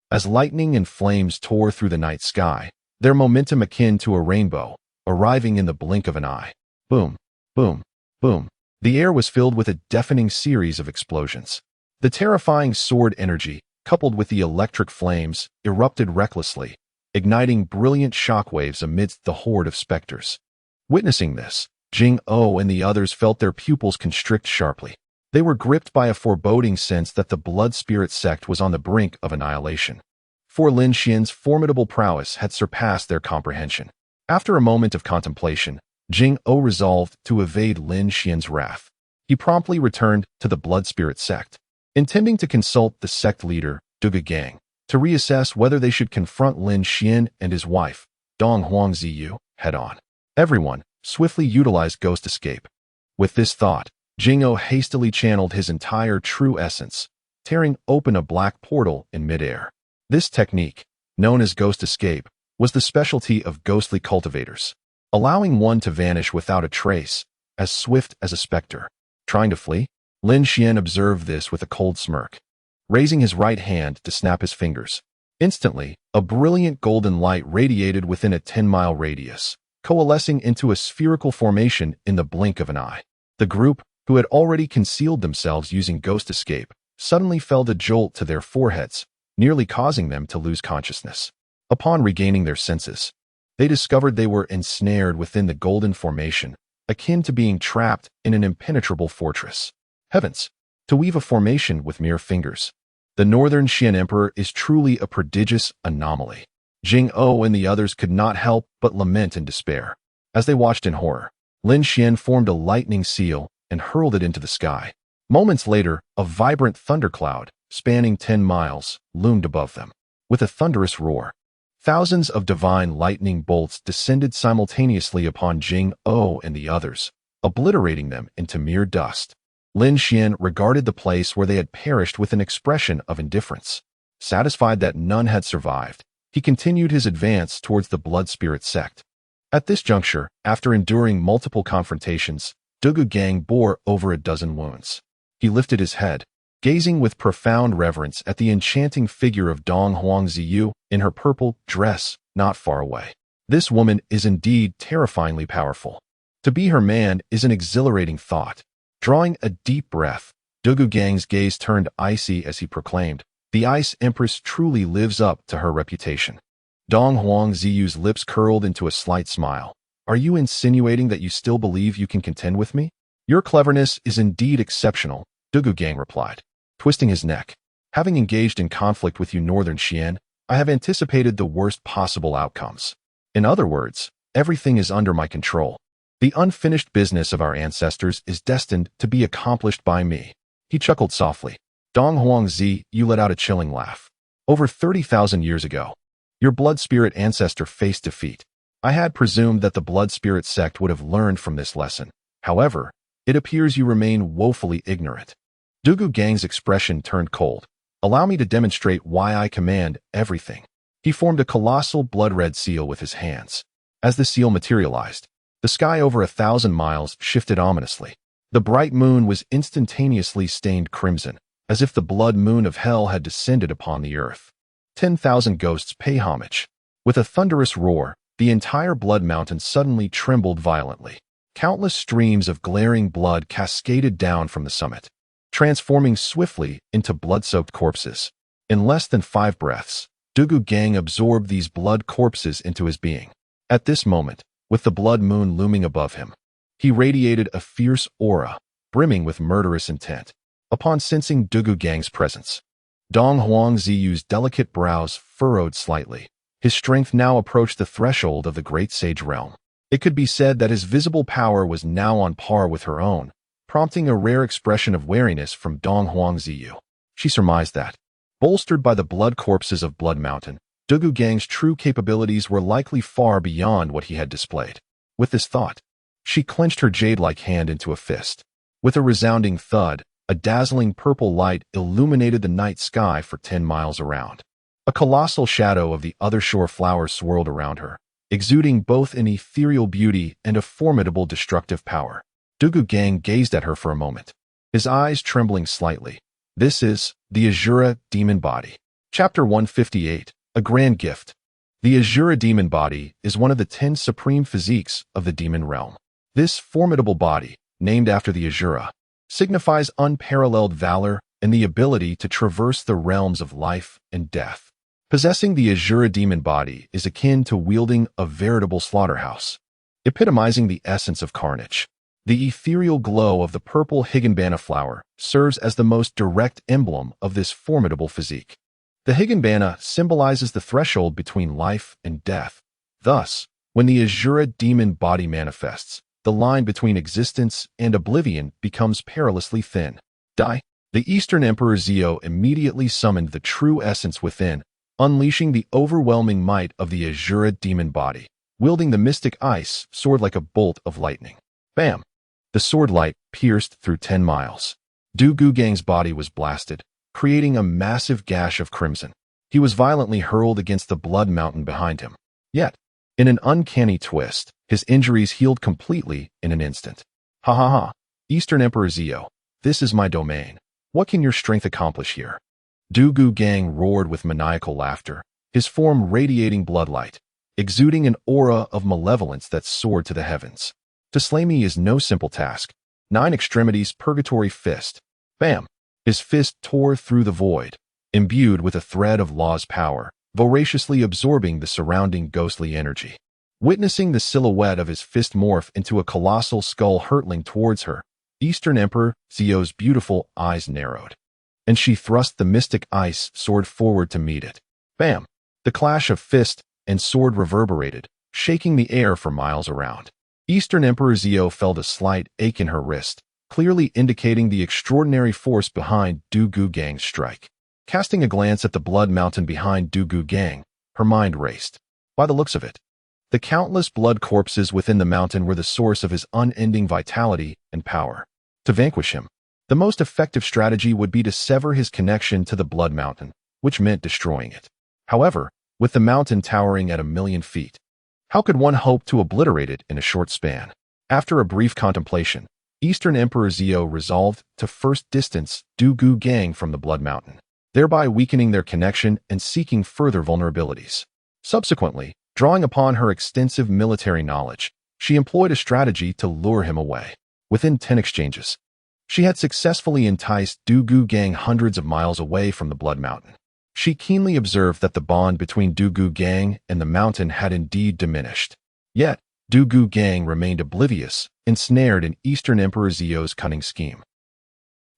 As lightning and flames tore through the night sky, their momentum akin to a rainbow, arriving in the blink of an eye. Boom, boom, boom. The air was filled with a deafening series of explosions. The terrifying sword energy, coupled with the electric flames, erupted recklessly, igniting brilliant shockwaves amidst the horde of specters. Witnessing this, Jing Ao and the others felt their pupils constrict sharply. They were gripped by a foreboding sense that the blood spirit sect was on the brink of annihilation. For Lin Xian's formidable prowess had surpassed their comprehension. After a moment of contemplation, Jing Ao resolved to evade Lin Xian's wrath. He promptly returned to the blood spirit sect, intending to consult the sect leader, Dugu Gang, to reassess whether they should confront Lin Xian and his wife, Dong Huangziyu, head-on. Everyone swiftly utilized ghost escape. With this thought, Jing Ao hastily channeled his entire true essence, tearing open a black portal in midair. This technique, known as ghost escape, was the specialty of ghostly cultivators, allowing one to vanish without a trace, as swift as a specter. Trying to flee? Lin Xian observed this with a cold smirk, raising his right hand to snap his fingers. Instantly, a brilliant golden light radiated within a 10-mile radius, coalescing into a spherical formation in the blink of an eye. The group, who had already concealed themselves using ghost escape, suddenly felt a jolt to their foreheads, nearly causing them to lose consciousness. Upon regaining their senses, they discovered they were ensnared within the golden formation, akin to being trapped in an impenetrable fortress. Heavens! To weave a formation with mere fingers. The Northern Xian Emperor is truly a prodigious anomaly. Jing-O and the others could not help but lament in despair. As they watched in horror, Lin Xian formed a lightning seal and hurled it into the sky. Moments later, a vibrant thundercloud, spanning 10 miles, loomed above them. With a thunderous roar, thousands of divine lightning bolts descended simultaneously upon Jing-O and the others, obliterating them into mere dust. Lin Xian regarded the place where they had perished with an expression of indifference. Satisfied that none had survived, he continued his advance towards the Blood Spirit sect. At this juncture, after enduring multiple confrontations, Dugu Gang bore over a dozen wounds. He lifted his head, gazing with profound reverence at the enchanting figure of Dong Huangziyu in her purple dress not far away. This woman is indeed terrifyingly powerful. To be her man is an exhilarating thought. Drawing a deep breath, Dugu Gang's gaze turned icy as he proclaimed, "The Ice Empress truly lives up to her reputation." Dong Huangziyu's lips curled into a slight smile. "Are you insinuating that you still believe you can contend with me?" "Your cleverness is indeed exceptional," Dugu Gang replied, twisting his neck. "Having engaged in conflict with you Northern Xian, I have anticipated the worst possible outcomes. In other words, everything is under my control. The unfinished business of our ancestors is destined to be accomplished by me." He chuckled softly. Dong Huangzi, you let out a chilling laugh. "Over 30,000 years ago, your blood spirit ancestor faced defeat. I had presumed that the blood spirit sect would have learned from this lesson. However, it appears you remain woefully ignorant." Dugu Gang's expression turned cold. "Allow me to demonstrate why I command everything." He formed a colossal blood-red seal with his hands. As the seal materialized, the sky over 1,000 miles shifted ominously. The bright moon was instantaneously stained crimson, as if the blood moon of hell had descended upon the earth. 10,000 ghosts pay homage. With a thunderous roar, the entire blood mountain suddenly trembled violently. Countless streams of glaring blood cascaded down from the summit, transforming swiftly into blood-soaked corpses. In less than 5 breaths, Dugu Gang absorbed these blood corpses into his being. At this moment, with the blood moon looming above him, he radiated a fierce aura, brimming with murderous intent. Upon sensing Dugu Gang's presence, Dong Huangziyu's delicate brows furrowed slightly. His strength now approached the threshold of the great sage realm. It could be said that his visible power was now on par with her own, prompting a rare expression of wariness from Dong Huangziyu. She surmised that, bolstered by the blood corpses of Blood Mountain, Dugu Gang's true capabilities were likely far beyond what he had displayed. With this thought, she clenched her jade-like hand into a fist. With a resounding thud, a dazzling purple light illuminated the night sky for 10 miles around. A colossal shadow of the other shore flowers swirled around her, exuding both an ethereal beauty and a formidable destructive power. Dugu Gang gazed at her for a moment, his eyes trembling slightly. This is the Azura Demon Body. Chapter 158. A Grand Gift. The Azura Demon Body is one of the 10 supreme physiques of the demon realm. This formidable body, named after the Azura, signifies unparalleled valor and the ability to traverse the realms of life and death. Possessing the Azura Demon Body is akin to wielding a veritable slaughterhouse, epitomizing the essence of carnage. The ethereal glow of the purple Higanbana flower serves as the most direct emblem of this formidable physique. The Higanbana symbolizes the threshold between life and death. Thus, when the Azura Demon Body manifests, the line between existence and oblivion becomes perilously thin. The Eastern Emperor Zio immediately summoned the true essence within, unleashing the overwhelming might of the Azura Demon Body, wielding the mystic ice sword like a bolt of lightning. Bam! The sword light pierced through 10 miles. Dugu Gang's body was blasted, creating a massive gash of crimson. He was violently hurled against the blood mountain behind him. Yet, in an uncanny twist, his injuries healed completely in an instant. Ha ha ha! Eastern Emperor Zio, this is my domain. What can your strength accomplish here? Dugu Gang roared with maniacal laughter, his form radiating bloodlight, exuding an aura of malevolence that soared to the heavens. To slay me is no simple task. 9 extremities purgatory fist. Bam! His fist tore through the void, imbued with a thread of law's power, voraciously absorbing the surrounding ghostly energy. Witnessing the silhouette of his fist morph into a colossal skull hurtling towards her, Eastern Emperor Zio's beautiful eyes narrowed, and she thrust the mystic ice sword forward to meet it. Bam! The clash of fist and sword reverberated, shaking the air for miles around. Eastern Emperor Zio felt a slight ache in her wrist, clearly indicating the extraordinary force behind Du Gu Gang's strike. Casting a glance at the blood mountain behind Du Gu Gang, her mind raced. By the looks of it, the countless blood corpses within the mountain were the source of his unending vitality and power. To vanquish him, the most effective strategy would be to sever his connection to the blood mountain, which meant destroying it. However, with the mountain towering at 1,000,000 feet, how could one hope to obliterate it in a short span? After a brief contemplation, Eastern Emperor Zio resolved to first distance Du Gu Gang from the blood mountain, thereby weakening their connection and seeking further vulnerabilities. Subsequently, drawing upon her extensive military knowledge, she employed a strategy to lure him away. Within 10 exchanges, she had successfully enticed Du Gu Gang hundreds of miles away from the blood mountain. She keenly observed that the bond between Du Gu Gang and the mountain had indeed diminished. Yet, Du Gu Gang remained oblivious, ensnared in Eastern Emperor Zio's cunning scheme.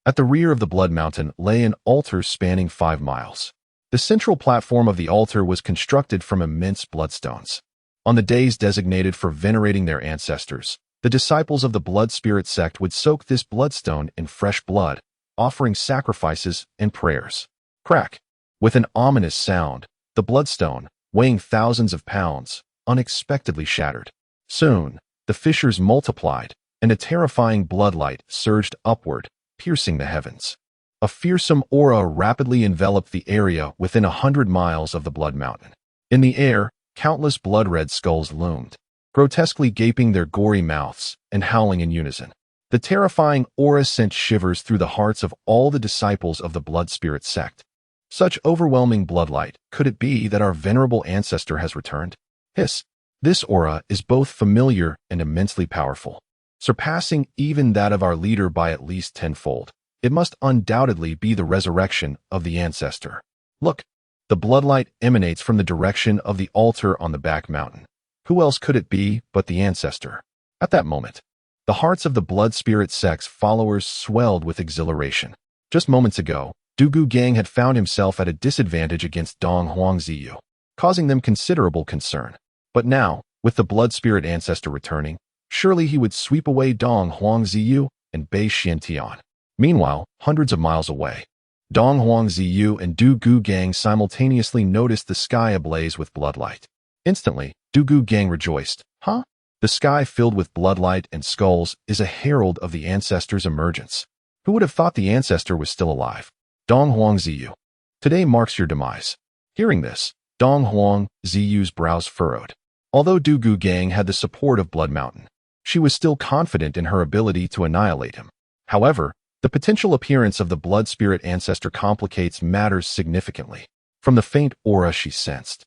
At the rear of the blood mountain lay an altar spanning 5 miles. The central platform of the altar was constructed from immense bloodstones. On the days designated for venerating their ancestors, the disciples of the blood spirit sect would soak this bloodstone in fresh blood, offering sacrifices and prayers. Crack! With an ominous sound, the bloodstone, weighing thousands of pounds, unexpectedly shattered. Soon, the fissures multiplied, and a terrifying bloodlight surged upward, piercing the heavens. A fearsome aura rapidly enveloped the area within 100 miles of the blood mountain. In the air, countless blood-red skulls loomed, grotesquely gaping their gory mouths and howling in unison. The terrifying aura sent shivers through the hearts of all the disciples of the blood spirit sect. Such overwhelming bloodlight, could it be that our venerable ancestor has returned? Hiss! This aura is both familiar and immensely powerful, surpassing even that of our leader by at least tenfold. It must undoubtedly be the resurrection of the ancestor. Look, the bloodlight emanates from the direction of the altar on the back mountain. Who else could it be but the ancestor? At that moment, the hearts of the blood spirit sect's followers swelled with exhilaration. Just moments ago, Du Gu Gang had found himself at a disadvantage against Dong Huang Ziyu, causing them considerable concern. But now, with the blood spirit ancestor returning, surely he would sweep away Dong Huang Ziyu and Bei Xiantian. Meanwhile, hundreds of miles away, Dong Huang Ziyu and Du Gu Gang simultaneously noticed the sky ablaze with bloodlight. Instantly, Du Gu Gang rejoiced. Huh? The sky filled with bloodlight and skulls is a herald of the ancestor's emergence. Who would have thought the ancestor was still alive? Dong Huang Ziyu, today marks your demise. Hearing this, Dong Huang Ziyu's brows furrowed. Although Du Gu Gang had the support of Blood Mountain, she was still confident in her ability to annihilate him. However, the potential appearance of the blood spirit ancestor complicates matters significantly. From the faint aura she sensed,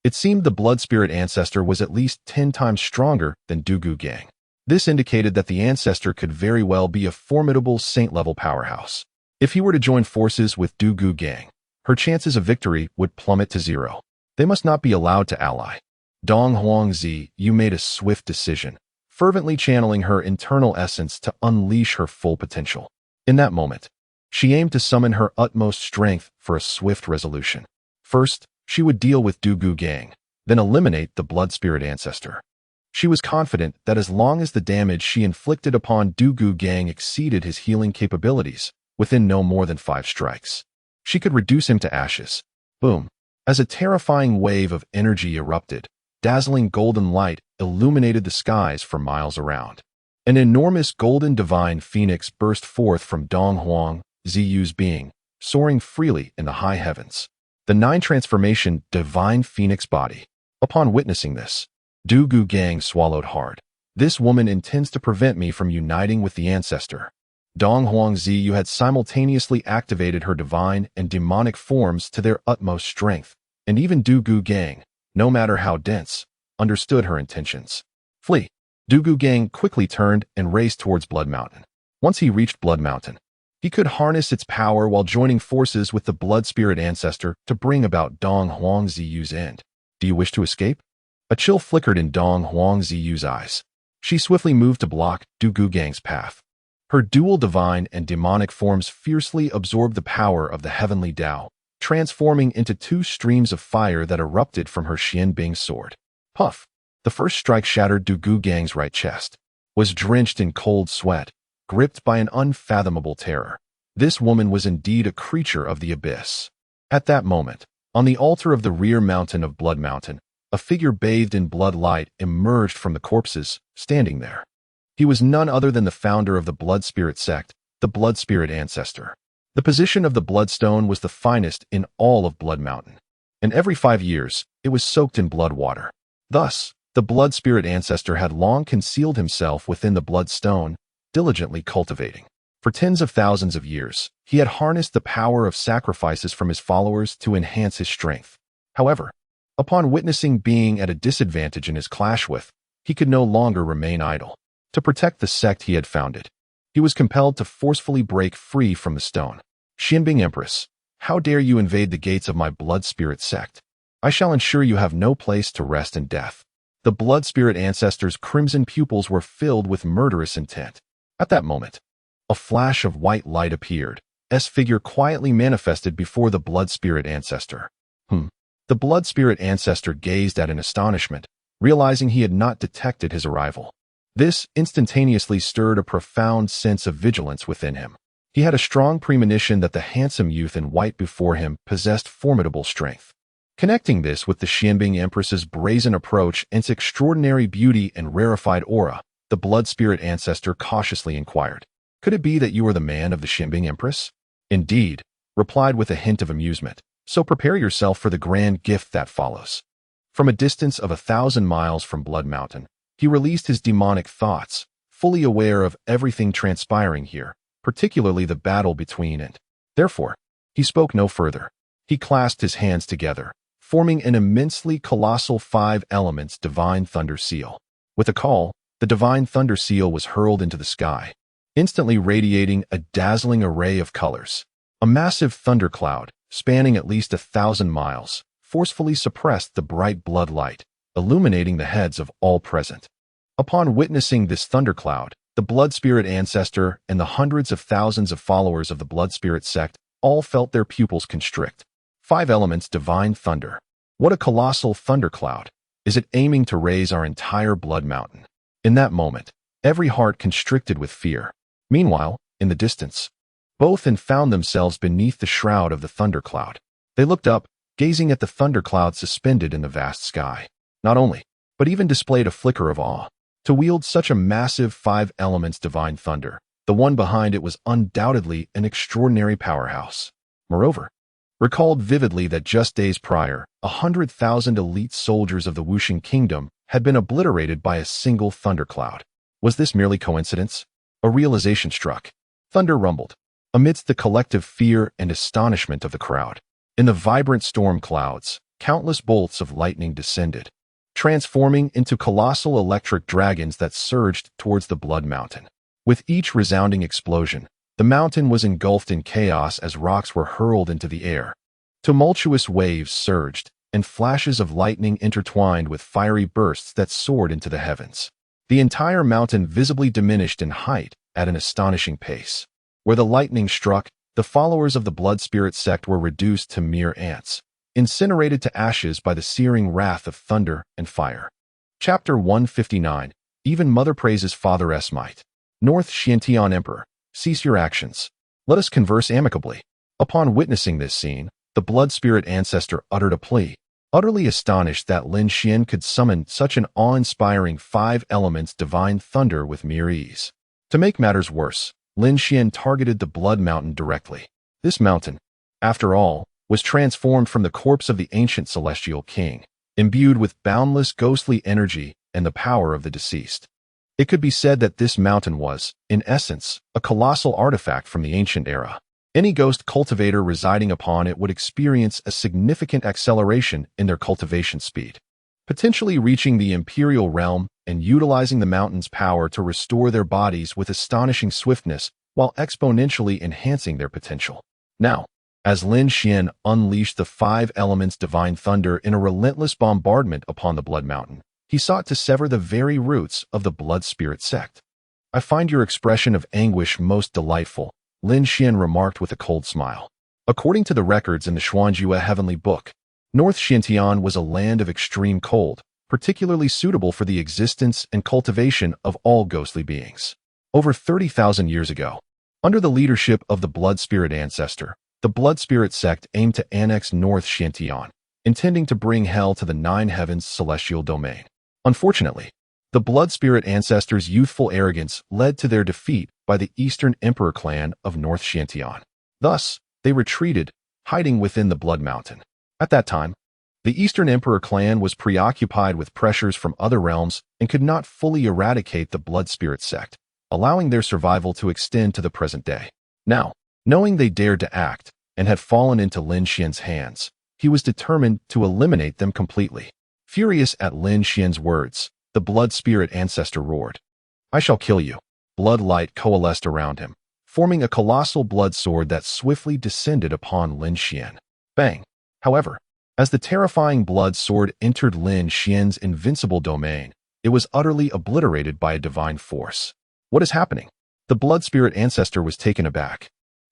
it seemed the blood spirit ancestor was at least 10 times stronger than Du Gu Gang. This indicated that the ancestor could very well be a formidable saint-level powerhouse. If he were to join forces with Du Gu Gang, her chances of victory would plummet to 0. They must not be allowed to ally. Dong Huang Zi, you made a swift decision, fervently channeling her internal essence to unleash her full potential. In that moment, she aimed to summon her utmost strength for a swift resolution. First, she would deal with Du Gu Gang, then eliminate the blood spirit ancestor. She was confident that as long as the damage she inflicted upon Du Gu Gang exceeded his healing capabilities, within no more than 5 strikes, she could reduce him to ashes. Boom! As a terrifying wave of energy erupted, dazzling golden light illuminated the skies for miles around. An enormous golden divine phoenix burst forth from Dong Huang Ziyu's being, soaring freely in the high heavens. The 9-transformation divine phoenix body. Upon witnessing this, Du Gu Gang swallowed hard. This woman intends to prevent me from uniting with the ancestor. Dong Huang Ziyu had simultaneously activated her divine and demonic forms to their utmost strength, and even Du Gu Gang, no matter how dense, understood her intentions. Flee! Du Gu Gang quickly turned and raced towards Blood Mountain. Once he reached Blood Mountain, He could harness its power while joining forces with the blood spirit ancestor to bring about Dong Huangziyu's end. Do you wish to escape? A chill flickered in Dong Huangziyu's eyes. She swiftly moved to block Du Gugang's path. Her dual divine and demonic forms fiercely absorbed the power of the heavenly Tao, transforming into two streams of fire that erupted from her Xianbing sword. Puff! The first strike shattered Du Gugang's right chest. Was drenched in cold sweat, gripped by an unfathomable terror. This woman was indeed a creature of the abyss. At that moment, on the altar of the rear mountain of Blood Mountain, a figure bathed in blood light emerged from the corpses, standing there. He was none other than the founder of the Blood Spirit sect, the Blood Spirit ancestor. The position of the Bloodstone was the finest in all of Blood Mountain, and every 5 years, it was soaked in blood water. Thus, the Blood Spirit ancestor had long concealed himself within the Bloodstone, diligently cultivating. For tens of thousands of years, he had harnessed the power of sacrifices from his followers to enhance his strength. However, upon witnessing being at a disadvantage in his clash with, he could no longer remain idle. To protect the sect he had founded, he was compelled to forcefully break free from the stone. Xianbing Empress, how dare you invade the gates of my blood spirit sect? I shall ensure you have no place to rest in death. The blood spirit ancestor's crimson pupils were filled with murderous intent. At that moment, a flash of white light appeared. S figure quietly manifested before the blood spirit ancestor. The blood spirit ancestor gazed at in astonishment, realizing he had not detected his arrival. This instantaneously stirred a profound sense of vigilance within him. He had a strong premonition that the handsome youth in white before him possessed formidable strength. Connecting this with the Xianbing Empress's brazen approach and its extraordinary beauty and rarefied aura, the blood spirit ancestor cautiously inquired, "Could it be that you are the man of the Xianbing Empress?" "Indeed," replied with a hint of amusement, "so prepare yourself for the grand gift that follows." From a distance of 1,000 miles from Blood Mountain, he released his demonic thoughts, fully aware of everything transpiring here, particularly the battle between and. Therefore, he spoke no further. He clasped his hands together, forming an immensely colossal 5 elements divine thunder seal. With a call, the divine thunder seal was hurled into the sky, instantly radiating a dazzling array of colors. A massive thundercloud, spanning at least 1,000 miles, forcefully suppressed the bright blood light, illuminating the heads of all present. Upon witnessing this thundercloud, the blood spirit ancestor and the hundreds of thousands of followers of the blood spirit sect all felt their pupils constrict. 5 elements divine thunder. What a colossal thundercloud! Is it aiming to raise our entire blood mountain? In that moment, every heart constricted with fear. Meanwhile, in the distance, both found themselves beneath the shroud of the thundercloud. They looked up, gazing at the thundercloud suspended in the vast sky. Not only, but even displayed a flicker of awe. To wield such a massive 5 elements divine thunder, the one behind it was undoubtedly an extraordinary powerhouse. Moreover, recalled vividly that just days prior, 100,000 elite soldiers of the Wuxing Kingdom had been obliterated by a single thundercloud. Was this merely coincidence? A realization struck. Thunder rumbled. Amidst the collective fear and astonishment of the crowd, in the vibrant storm clouds, countless bolts of lightning descended, transforming into colossal electric dragons that surged towards the Blood Mountain. With each resounding explosion, the mountain was engulfed in chaos as rocks were hurled into the air. Tumultuous waves surged, and flashes of lightning intertwined with fiery bursts that soared into the heavens. The entire mountain visibly diminished in height at an astonishing pace. Where the lightning struck, the followers of the Blood Spirit sect were reduced to mere ants, incinerated to ashes by the searing wrath of thunder and fire. Chapter 159. Even Mother praises Father's might. North Xiantian Emperor, cease your actions. Let us converse amicably. Upon witnessing this scene, the blood spirit ancestor uttered a plea, utterly astonished that Lin Xian could summon such an awe-inspiring 5 elements divine thunder with mere ease. To make matters worse, Lin Xian targeted the Blood Mountain directly. This mountain, after all, was transformed from the corpse of the ancient celestial king, imbued with boundless ghostly energy and the power of the deceased. It could be said that this mountain was, in essence, a colossal artifact from the ancient era. Any ghost cultivator residing upon it would experience a significant acceleration in their cultivation speed, potentially reaching the imperial realm and utilizing the mountain's power to restore their bodies with astonishing swiftness while exponentially enhancing their potential. Now, as Lin Xian unleashed the 5 elements divine thunder in a relentless bombardment upon the Blood Mountain, he sought to sever the very roots of the Blood Spirit sect. "I find your expression of anguish most delightful," Lin Xian remarked with a cold smile. According to the records in the Xuanjue Heavenly Book, North Xintian was a land of extreme cold, particularly suitable for the existence and cultivation of all ghostly beings. Over 30,000 years ago, under the leadership of the Blood Spirit ancestor, the Blood Spirit sect aimed to annex North Xintian, intending to bring hell to the 9 heavens celestial domain. Unfortunately, the Blood Spirit ancestors' youthful arrogance led to their defeat by the Eastern Emperor clan of North Xintian. Thus, they retreated, hiding within the Blood Mountain. At that time, the Eastern Emperor clan was preoccupied with pressures from other realms and could not fully eradicate the Blood Spirit sect, allowing their survival to extend to the present day. Now, knowing they dared to act and had fallen into Lin Xian's hands, he was determined to eliminate them completely. Furious at Lin Xian's words, the Blood Spirit ancestor roared, "I shall kill you." Blood light coalesced around him, forming a colossal blood sword that swiftly descended upon Lin Xian. Bang! However, as the terrifying blood sword entered Lin Xian's invincible domain, it was utterly obliterated by a divine force. What is happening? The Blood Spirit ancestor was taken aback.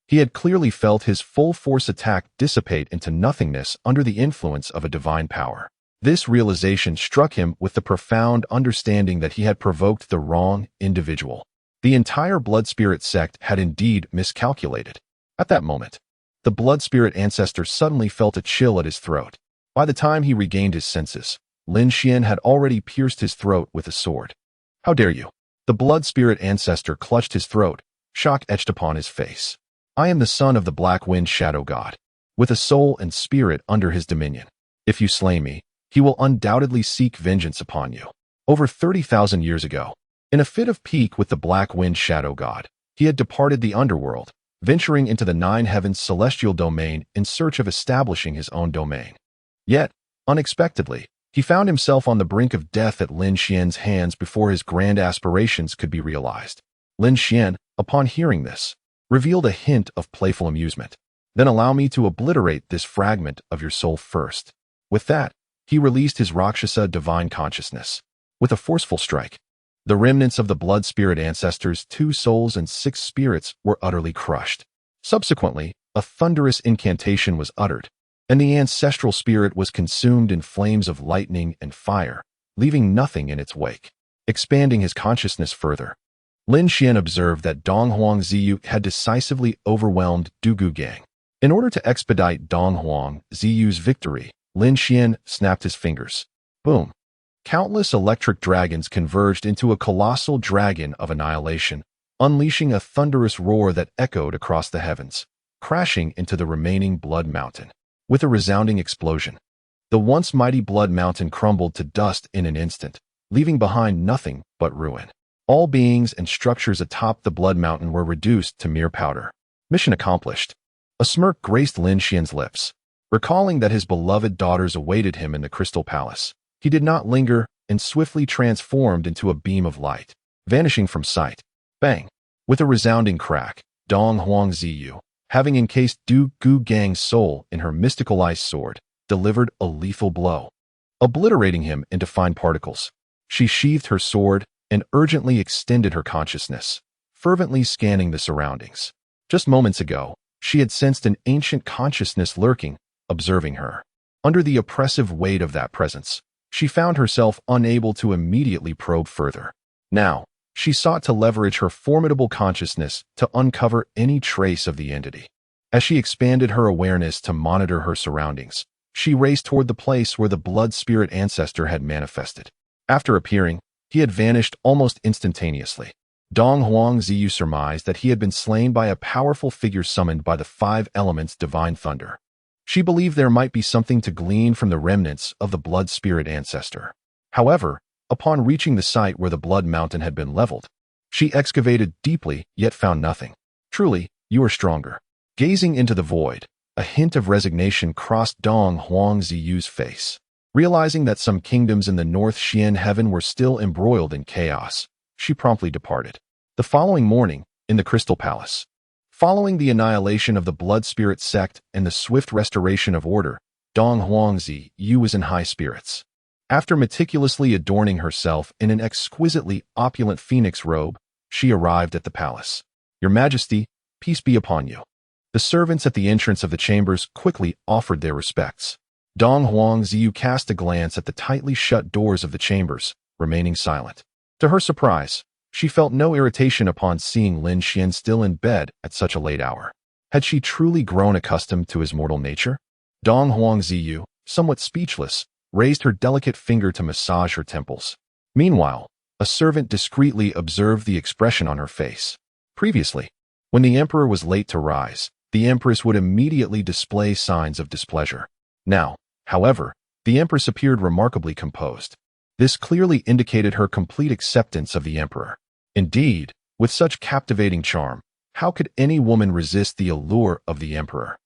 He had clearly felt his full force attack dissipate into nothingness under the influence of a divine power. This realization struck him with the profound understanding that he had provoked the wrong individual. The entire Blood Spirit sect had indeed miscalculated. At that moment, the Blood Spirit ancestor suddenly felt a chill at his throat. By the time he regained his senses, Lin Xian had already pierced his throat with a sword. "How dare you?" The Blood Spirit ancestor clutched his throat, shock etched upon his face. "I am the son of the Black Wind Shadow God, with a soul and spirit under his dominion. If you slay me, he will undoubtedly seek vengeance upon you." Over 30,000 years ago, in a fit of pique with the Black Wind Shadow God, he had departed the underworld, venturing into the 9 heavens celestial domain in search of establishing his own domain. Yet, unexpectedly, he found himself on the brink of death at Lin Xian's hands before his grand aspirations could be realized. Lin Xian, upon hearing this, revealed a hint of playful amusement. "Then allow me to obliterate this fragment of your soul first." With that, he released his Rakshasa divine consciousness. With a forceful strike, the remnants of the Blood Spirit ancestors' 2 souls and 6 spirits were utterly crushed. Subsequently, a thunderous incantation was uttered, and the ancestral spirit was consumed in flames of lightning and fire, leaving nothing in its wake. Expanding his consciousness further, Lin Xian observed that Dong Huang Ziyu had decisively overwhelmed Du Gu Gang. In order to expedite Dong Huang Ziyu's victory, Lin Xian snapped his fingers. Boom! Countless electric dragons converged into a colossal dragon of annihilation, unleashing a thunderous roar that echoed across the heavens, crashing into the remaining Blood Mountain. With a resounding explosion, the once mighty Blood Mountain crumbled to dust in an instant, leaving behind nothing but ruin. All beings and structures atop the Blood Mountain were reduced to mere powder. Mission accomplished. A smirk graced Lin Xian's lips. Recalling that his beloved daughters awaited him in the Crystal Palace, he did not linger and swiftly transformed into a beam of light, vanishing from sight. Bang! With a resounding crack, Dong Huang Ziyu, having encased Du Gu Gang's soul in her mystical ice sword, delivered a lethal blow, obliterating him into fine particles. She sheathed her sword and urgently extended her consciousness, fervently scanning the surroundings. Just moments ago, she had sensed an ancient consciousness lurking, observing her. Under the oppressive weight of that presence, she found herself unable to immediately probe further. Now, she sought to leverage her formidable consciousness to uncover any trace of the entity. As she expanded her awareness to monitor her surroundings, she raced toward the place where the Blood Spirit ancestor had manifested. After appearing, he had vanished almost instantaneously. Dong Huang Ziyu surmised that he had been slain by a powerful figure summoned by the 5 elements divine thunder. She believed there might be something to glean from the remnants of the Blood Spirit ancestor. However, upon reaching the site where the Blood Mountain had been leveled, she excavated deeply yet found nothing. "Truly, you are stronger." Gazing into the void, a hint of resignation crossed Dong Huang Ziyu's face. Realizing that some kingdoms in the North Xian heaven were still embroiled in chaos, she promptly departed. The following morning, in the Crystal Palace. Following the annihilation of the Blood Spirit sect and the swift restoration of order, Dong Huangzi Yu was in high spirits. After meticulously adorning herself in an exquisitely opulent phoenix robe, she arrived at the palace. "Your Majesty, peace be upon you." The servants at the entrance of the chambers quickly offered their respects. Dong Huangzi cast a glance at the tightly shut doors of the chambers, remaining silent. To her surprise, she felt no irritation upon seeing Lin Xian still in bed at such a late hour. Had she truly grown accustomed to his mortal nature? Dong Huangzi, somewhat speechless, raised her delicate finger to massage her temples. Meanwhile, a servant discreetly observed the expression on her face. Previously, when the emperor was late to rise, the empress would immediately display signs of displeasure. Now, however, the empress appeared remarkably composed. This clearly indicated her complete acceptance of the emperor. Indeed, with such captivating charm, how could any woman resist the allure of the emperor?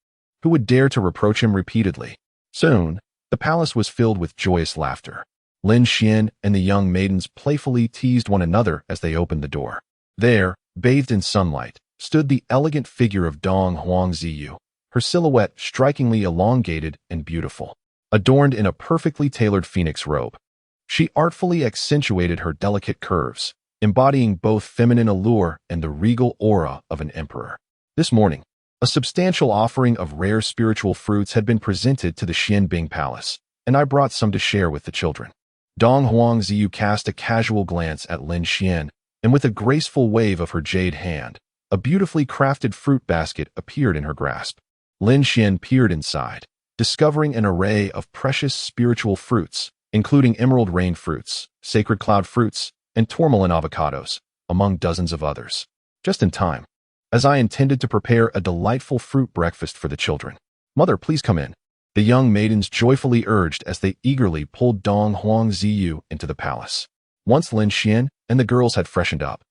Who would dare to reproach him repeatedly? Soon, the palace was filled with joyous laughter. Lin Xian and the young maidens playfully teased one another as they opened the door. There, bathed in sunlight, stood the elegant figure of Dong Huangzi, her silhouette strikingly elongated and beautiful. Adorned in a perfectly tailored phoenix robe, she artfully accentuated her delicate curves, embodying both feminine allure and the regal aura of an emperor. This morning, a substantial offering of rare spiritual fruits had been presented to the Xianbing Palace, and I brought some to share with the children. Dong Huangzi cast a casual glance at Lin Xian, and with a graceful wave of her jade hand, a beautifully crafted fruit basket appeared in her grasp. Lin Xian peered inside, discovering an array of precious spiritual fruits, including emerald rain fruits, sacred cloud fruits, and tourmaline avocados, among dozens of others. Just in time, as I intended to prepare a delightful fruit breakfast for the children. "Mother, please come in," the young maidens joyfully urged as they eagerly pulled Dong Huangzi into the palace. Once Lin Xian and the girls had freshened up,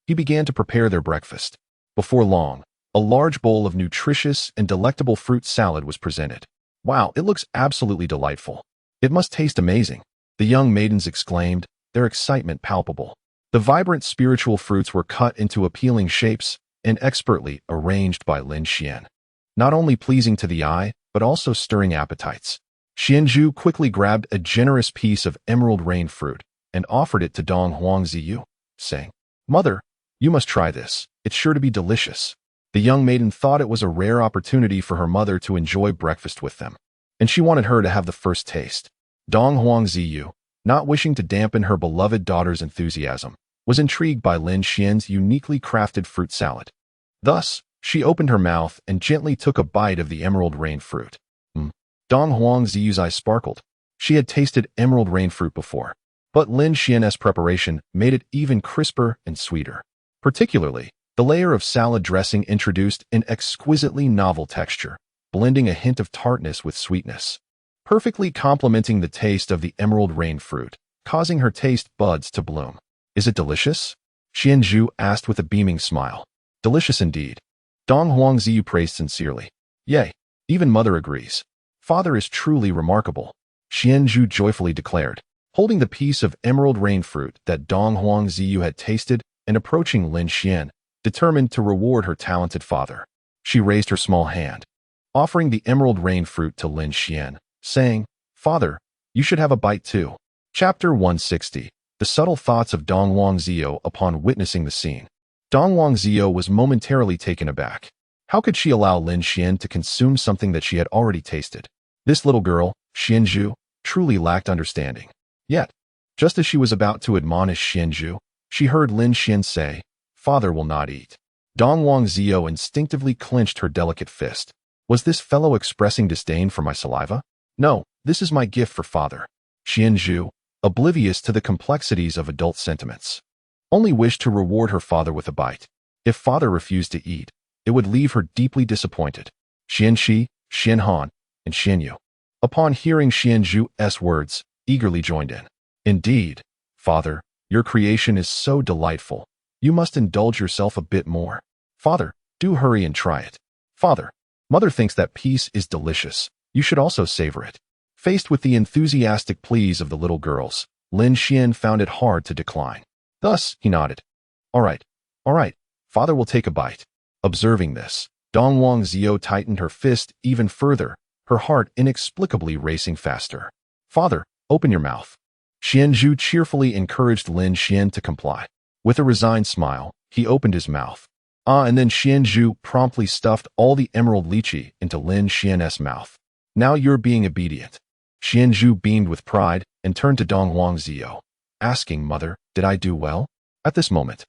he began to prepare their breakfast. Before long, a large bowl of nutritious and delectable fruit salad was presented. "Wow, it looks absolutely delightful. It must taste amazing," the young maidens exclaimed, their excitement palpable. The vibrant spiritual fruits were cut into appealing shapes and expertly arranged by Lin Xian. Not only pleasing to the eye, but also stirring appetites. Xianzhu quickly grabbed a generous piece of emerald rain fruit and offered it to Dong Huangzi, saying, "Mother, you must try this. It's sure to be delicious." The young maiden thought it was a rare opportunity for her mother to enjoy breakfast with them, and she wanted her to have the first taste. Dong Huangzi, not wishing to dampen her beloved daughter's enthusiasm, was intrigued by Lin Xian's uniquely crafted fruit salad. Thus, she opened her mouth and gently took a bite of the emerald rain fruit. Dong Huangzi's eyes sparkled. She had tasted emerald rain fruit before, but Lin Xian's preparation made it even crisper and sweeter. Particularly, the layer of salad dressing introduced an exquisitely novel texture, blending a hint of tartness with sweetness, perfectly complementing the taste of the emerald rain fruit, causing her taste buds to bloom. "Is it delicious?" Xianzhu asked with a beaming smile. "Delicious indeed." Dong Huangzi praised sincerely. "Yay, even mother agrees. Father is truly remarkable," Xianzhu joyfully declared, holding the piece of emerald rain fruit that Dong Huangzi had tasted and approaching Lin Xian, determined to reward her talented father. She raised her small hand, offering the emerald rain fruit to Lin Xian, saying, "Father, you should have a bite too." Chapter 160. The subtle thoughts of Dong Huangzi upon witnessing the scene. Dong Huangzi was momentarily taken aback. How could she allow Lin Xian to consume something that she had already tasted? This little girl, Xianzhu, truly lacked understanding. Yet, just as she was about to admonish Xianzhu, she heard Lin Xian say, "Father will not eat." Dong Huangzi instinctively clenched her delicate fist. Was this fellow expressing disdain for my saliva? "No, this is my gift for father." Xianzhu, oblivious to the complexities of adult sentiments, only wished to reward her father with a bite. If father refused to eat, it would leave her deeply disappointed. Xianxi, Xianhan, and Xianyu, upon hearing Xianzhu's words, eagerly joined in. "Indeed, father, your creation is so delightful. You must indulge yourself a bit more. Father, do hurry and try it. Father, mother thinks that piece is delicious. You should also savor it." Faced with the enthusiastic pleas of the little girls, Lin Xian found it hard to decline. Thus, he nodded. All right, Father will take a bite. Observing this, Dong Wang Zio tightened her fist even further, her heart inexplicably racing faster. Father, open your mouth. Xianzhu cheerfully encouraged Lin Xian to comply. With a resigned smile, he opened his mouth. And then Xianzhu promptly stuffed all the emerald lychee into Lin Xian's mouth. Now you're being obedient. Xianzhu beamed with pride and turned to Dong Wang Zio, asking, Mother, did I do well? At this moment,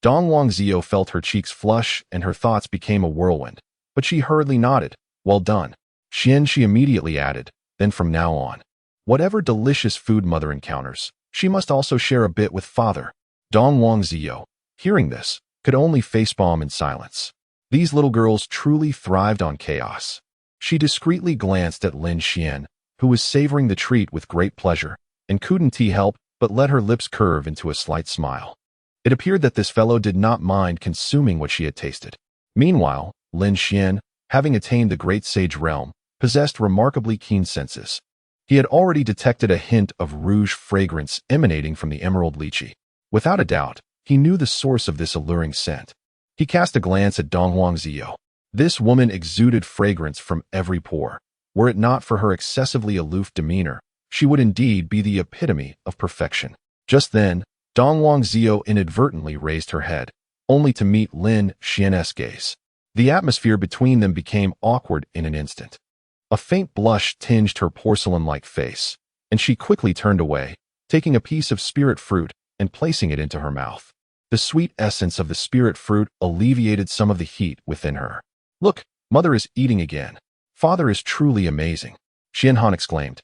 Dong Wang Zio felt her cheeks flush and her thoughts became a whirlwind, but she hurriedly nodded. Well done. She immediately added, then from now on, whatever delicious food Mother encounters, she must also share a bit with Father. Dong Wang Zio, hearing this, could only facepalm in silence. These little girls truly thrived on chaos. She discreetly glanced at Lin Xian, who was savoring the treat with great pleasure, and couldn't help but let her lips curve into a slight smile. It appeared that this fellow did not mind consuming what she had tasted. Meanwhile, Lin Xian, having attained the great sage realm, possessed remarkably keen senses. He had already detected a hint of rouge fragrance emanating from the emerald lychee. Without a doubt, he knew the source of this alluring scent. He cast a glance at Dong Wang Zio. This woman exuded fragrance from every pore. Were it not for her excessively aloof demeanor, she would indeed be the epitome of perfection. Just then, Dong Wang Zio inadvertently raised her head, only to meet Lin Xian's gaze. The atmosphere between them became awkward in an instant. A faint blush tinged her porcelain-like face, and she quickly turned away, taking a piece of spirit fruit and placing it into her mouth. The sweet essence of the spirit fruit alleviated some of the heat within her. Look, Mother is eating again. Father is truly amazing, Xianhan exclaimed,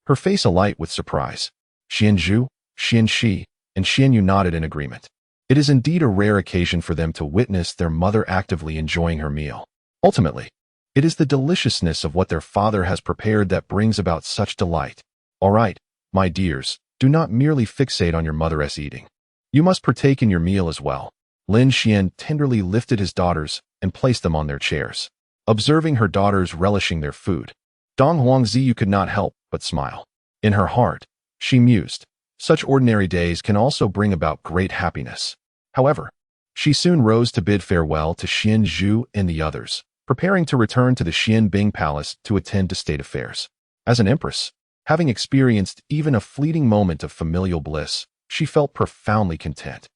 her face alight with surprise. Xianzhu, Xianxi, and Xianyu nodded in agreement. It is indeed a rare occasion for them to witness their mother actively enjoying her meal. Ultimately, it is the deliciousness of what their father has prepared that brings about such delight. All right, my dears, do not merely fixate on your mother's eating. You must partake in your meal as well. Lin Xian tenderly lifted his daughters and placed them on their chairs. Observing her daughters relishing their food, Dong Huangzi could not help but smile. In her heart, she mused, such ordinary days can also bring about great happiness. However, she soon rose to bid farewell to Xian Zhu and the others, preparing to return to the Xian Bing Palace to attend to state affairs. As an empress, having experienced even a fleeting moment of familial bliss, she felt profoundly content.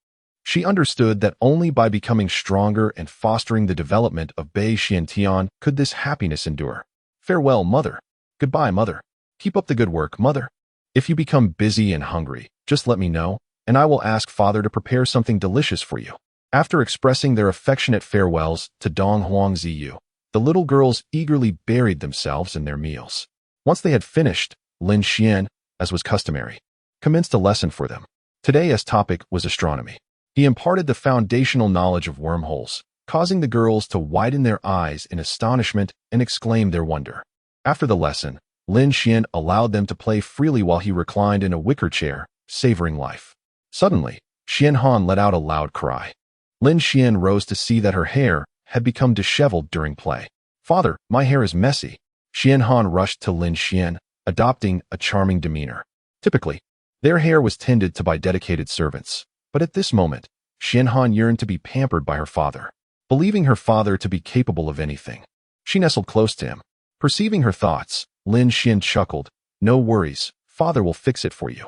She understood that only by becoming stronger and fostering the development of Bei Xiantian could this happiness endure. Farewell, Mother. Goodbye, Mother. Keep up the good work, Mother. If you become busy and hungry, just let me know, and I will ask Father to prepare something delicious for you. After expressing their affectionate farewells to Dong Huangziyu, the little girls eagerly buried themselves in their meals. Once they had finished, Lin Xian, as was customary, commenced a lesson for them. Today's topic was astronomy. He imparted the foundational knowledge of wormholes, causing the girls to widen their eyes in astonishment and exclaim their wonder. After the lesson, Lin Xian allowed them to play freely while he reclined in a wicker chair, savoring life. Suddenly, Xian Han let out a loud cry. Lin Xian rose to see that her hair had become disheveled during play. Father, my hair is messy. Xian Han rushed to Lin Xian, adopting a charming demeanor. Typically, their hair was tended to by dedicated servants, but at this moment, Xian Han yearned to be pampered by her father. Believing her father to be capable of anything, she nestled close to him. Perceiving her thoughts, Lin Xian chuckled, "No worries, Father will fix it for you."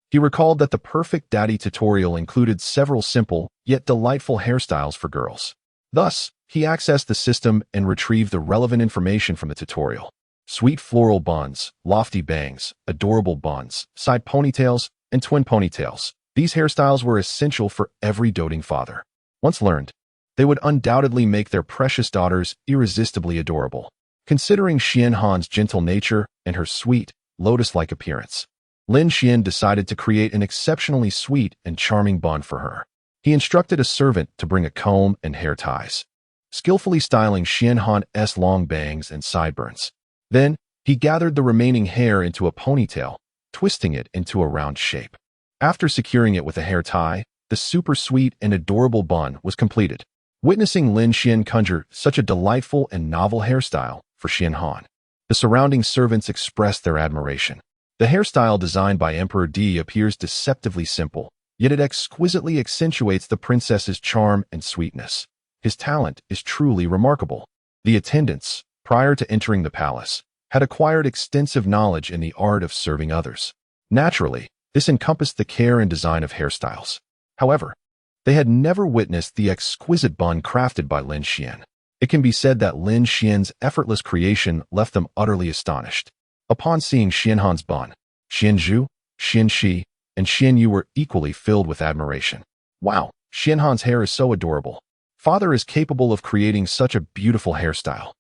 He recalled that the Perfect Daddy tutorial included several simple, yet delightful hairstyles for girls. Thus, he accessed the system and retrieved the relevant information from the tutorial. Sweet floral buns, lofty bangs, adorable buns, side ponytails, and twin ponytails. These hairstyles were essential for every doting father. Once learned, they would undoubtedly make their precious daughters irresistibly adorable. Considering Xian Han's gentle nature and her sweet, lotus-like appearance, Lin Xian decided to create an exceptionally sweet and charming bun for her. He instructed a servant to bring a comb and hair ties, skillfully styling Xian Han's long bangs and sideburns. Then, he gathered the remaining hair into a ponytail, twisting it into a round shape. After securing it with a hair tie, the super sweet and adorable bun was completed. Witnessing Lin Xian conjure such a delightful and novel hairstyle for Xian Han, the surrounding servants expressed their admiration. The hairstyle designed by Emperor Di appears deceptively simple, yet it exquisitely accentuates the princess's charm and sweetness. His talent is truly remarkable. The attendants, prior to entering the palace, had acquired extensive knowledge in the art of serving others. Naturally, this encompassed the care and design of hairstyles. However, they had never witnessed the exquisite bun crafted by Lin Xian. It can be said that Lin Xian's effortless creation left them utterly astonished. Upon seeing Xianhan's bun, Xianzhu, Xianxi, and Xianyu were equally filled with admiration. Wow, Xianhan's hair is so adorable. Father is capable of creating such a beautiful hairstyle.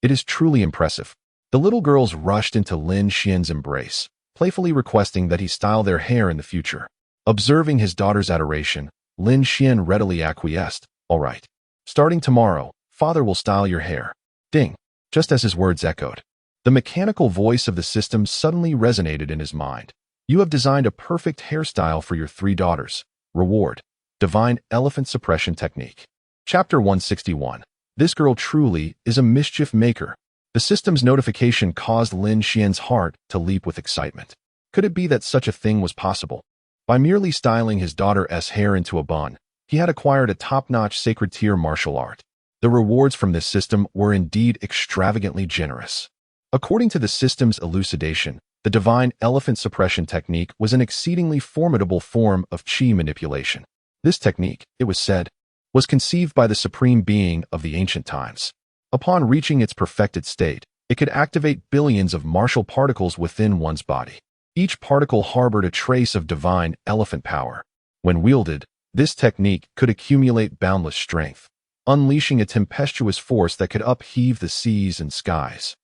It is truly impressive. The little girls rushed into Lin Xian's embrace, playfully requesting that he style their hair in the future. Observing his daughter's adoration, Lin Xian readily acquiesced. All right. Starting tomorrow, Father will style your hair. Ding. Just as his words echoed, the mechanical voice of the system suddenly resonated in his mind. You have designed a perfect hairstyle for your 3 daughters. Reward: Divine Elephant Suppression Technique. Chapter 161. This girl truly is a mischief maker. The system's notification caused Lin Xian's heart to leap with excitement. Could it be that such a thing was possible? By merely styling his daughter's hair into a bun, he had acquired a top-notch sacred tier martial art. The rewards from this system were indeed extravagantly generous. According to the system's elucidation, the Divine Elephant Suppression Technique was an exceedingly formidable form of qi manipulation. This technique, it was said, was conceived by the Supreme Being of the ancient times. Upon reaching its perfected state, it could activate billions of martial particles within one's body. Each particle harbored a trace of divine elephant power. When wielded, this technique could accumulate boundless strength, unleashing a tempestuous force that could upheave the seas and skies.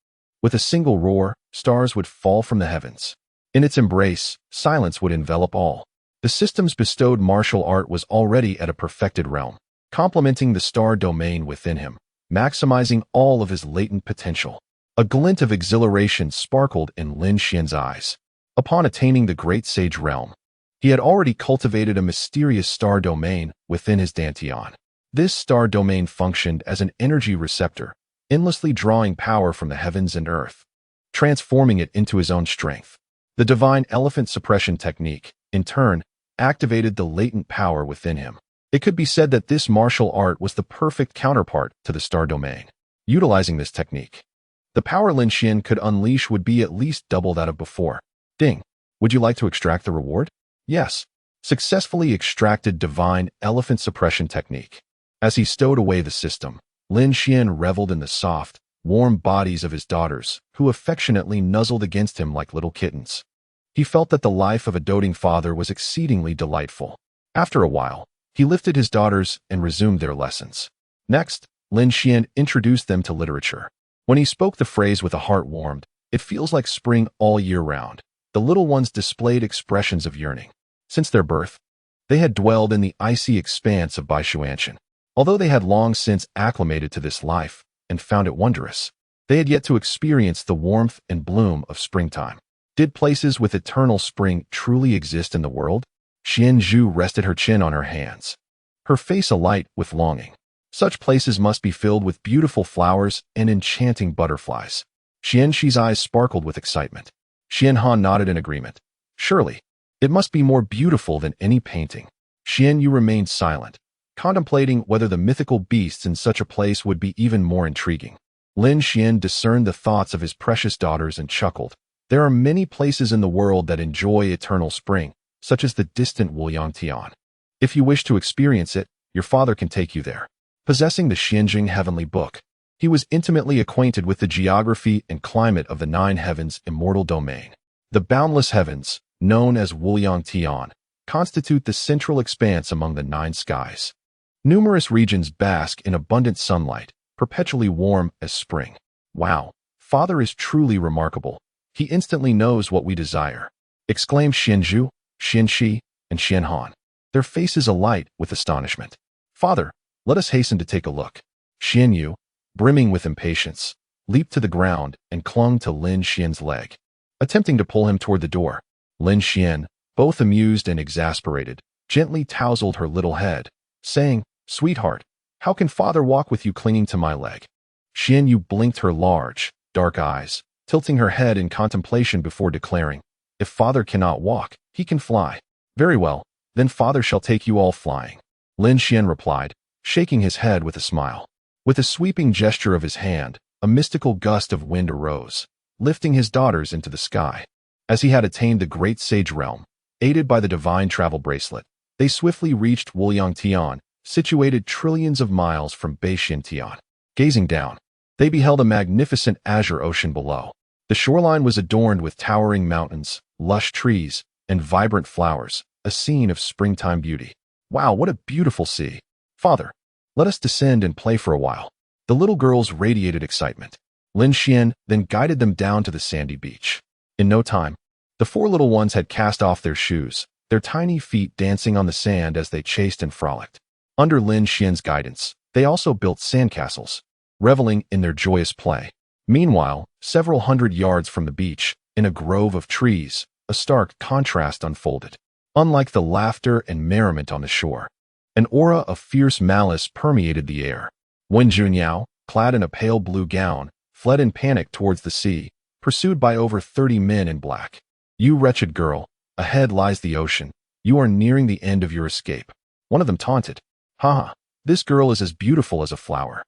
With a single roar, stars would fall from the heavens. In its embrace, silence would envelop all. The system's bestowed martial art was already at a perfected realm, complementing the star domain within him, maximizing all of his latent potential. A glint of exhilaration sparkled in Lin Xian's eyes. Upon attaining the Great Sage realm, he had already cultivated a mysterious star domain within his dantian. This star domain functioned as an energy receptor, endlessly drawing power from the heavens and earth, transforming it into his own strength. The Divine Elephant Suppression Technique, in turn, activated the latent power within him. It could be said that this martial art was the perfect counterpart to the star domain. Utilizing this technique, the power Lin Xian could unleash would be at least double that of before. Ding. Would you like to extract the reward? Yes. Successfully extracted Divine Elephant Suppression Technique. As he stowed away the system, Lin Xian reveled in the soft, warm bodies of his daughters, who affectionately nuzzled against him like little kittens. He felt that the life of a doting father was exceedingly delightful. After a while, he lifted his daughters and resumed their lessons. Next, Lin Xian introduced them to literature. When he spoke the phrase with a heart warmed, "It feels like spring all year round," the little ones displayed expressions of yearning. Since their birth, they had dwelled in the icy expanse of Baishuanshan. Although they had long since acclimated to this life and found it wondrous, they had yet to experience the warmth and bloom of springtime. Did places with eternal spring truly exist in the world? Xianzhu rested her chin on her hands, her face alight with longing. Such places must be filled with beautiful flowers and enchanting butterflies. Xianxi's eyes sparkled with excitement. Xianhan nodded in agreement. Surely, it must be more beautiful than any painting. Xianyu remained silent, contemplating whether the mythical beasts in such a place would be even more intriguing. Lin Xian discerned the thoughts of his precious daughters and chuckled. There are many places in the world that enjoy eternal spring, such as the distant Wuliangtian. If you wish to experience it, your father can take you there. Possessing the Xianjing Heavenly Book, he was intimately acquainted with the geography and climate of the 9 heavens' immortal domain. The boundless heavens, known as Wuliangtian, constitute the central expanse among the 9 skies. Numerous regions bask in abundant sunlight, perpetually warm as spring. Wow, father is truly remarkable. He instantly knows what we desire, exclaimed Xianzhu, Xianxi, and Xianhan, their faces alight with astonishment. Father, let us hasten to take a look. Xianyu, brimming with impatience, leaped to the ground and clung to Lin Xian's leg, attempting to pull him toward the door. Lin Xian, both amused and exasperated, gently tousled her little head, saying, "Sweetheart, how can father walk with you clinging to my leg?" Xianyu blinked her large, dark eyes, tilting her head in contemplation before declaring, "If father cannot walk, he can fly." "Very well, then father shall take you all flying," Lin Xian replied, shaking his head with a smile. With a sweeping gesture of his hand, a mystical gust of wind arose, lifting his daughters into the sky. As he had attained the great sage realm, aided by the divine travel bracelet, they swiftly reached Wuliangtian, situated trillions of miles from Beishintian. Gazing down, they beheld a magnificent azure ocean below. The shoreline was adorned with towering mountains, lush trees, and vibrant flowers, a scene of springtime beauty. Wow, what a beautiful sea! Father, let us descend and play for a while. The little girls radiated excitement. Lin Xian then guided them down to the sandy beach. In no time, the four little ones had cast off their shoes, their tiny feet dancing on the sand as they chased and frolicked. Under Lin Xian's guidance, they also built sandcastles, reveling in their joyous play. Meanwhile, several hundred yards from the beach, in a grove of trees, a stark contrast unfolded. Unlike the laughter and merriment on the shore, an aura of fierce malice permeated the air. Wen Junyao, clad in a pale blue gown, fled in panic towards the sea, pursued by over 30 men in black. You wretched girl, ahead lies the ocean. You are nearing the end of your escape. One of them taunted. Ha! This girl is as beautiful as a flower.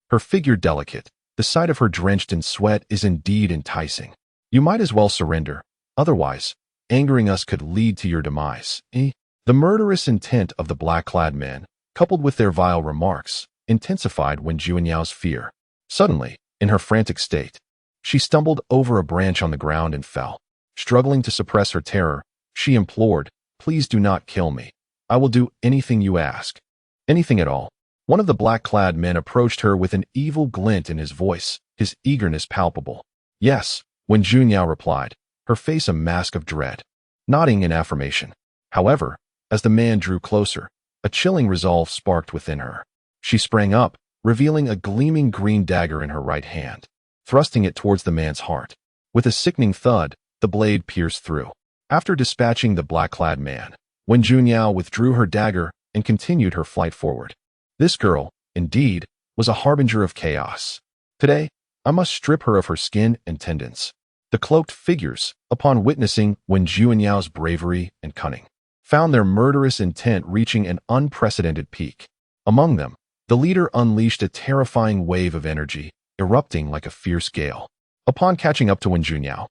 Her figure delicate, the sight of her drenched in sweat is indeed enticing. You might as well surrender, otherwise, angering us could lead to your demise. The murderous intent of the black-clad men, coupled with their vile remarks, intensified Wen Junyao fear. Suddenly, in her frantic state, she stumbled over a branch on the ground and fell. Struggling to suppress her terror, she implored, "Please do not kill me. I will do anything you ask." Anything at all. One of the black-clad men approached her with an evil glint in his voice, his eagerness palpable. "Yes," Wen Junyao replied, her face a mask of dread, nodding in affirmation. However, as the man drew closer, a chilling resolve sparked within her. She sprang up, revealing a gleaming green dagger in her right hand, thrusting it towards the man's heart. With a sickening thud, the blade pierced through. After dispatching the black-clad man, Wen Junyao withdrew her dagger and continued her flight forward. This girl, indeed, was a harbinger of chaos. Today, I must strip her of her skin and tendons. The cloaked figures, upon witnessing Wen Junyao bravery and cunning, found their murderous intent reaching an unprecedented peak. Among them, the leader unleashed a terrifying wave of energy, erupting like a fierce gale. Upon catching up to Wen Junyao,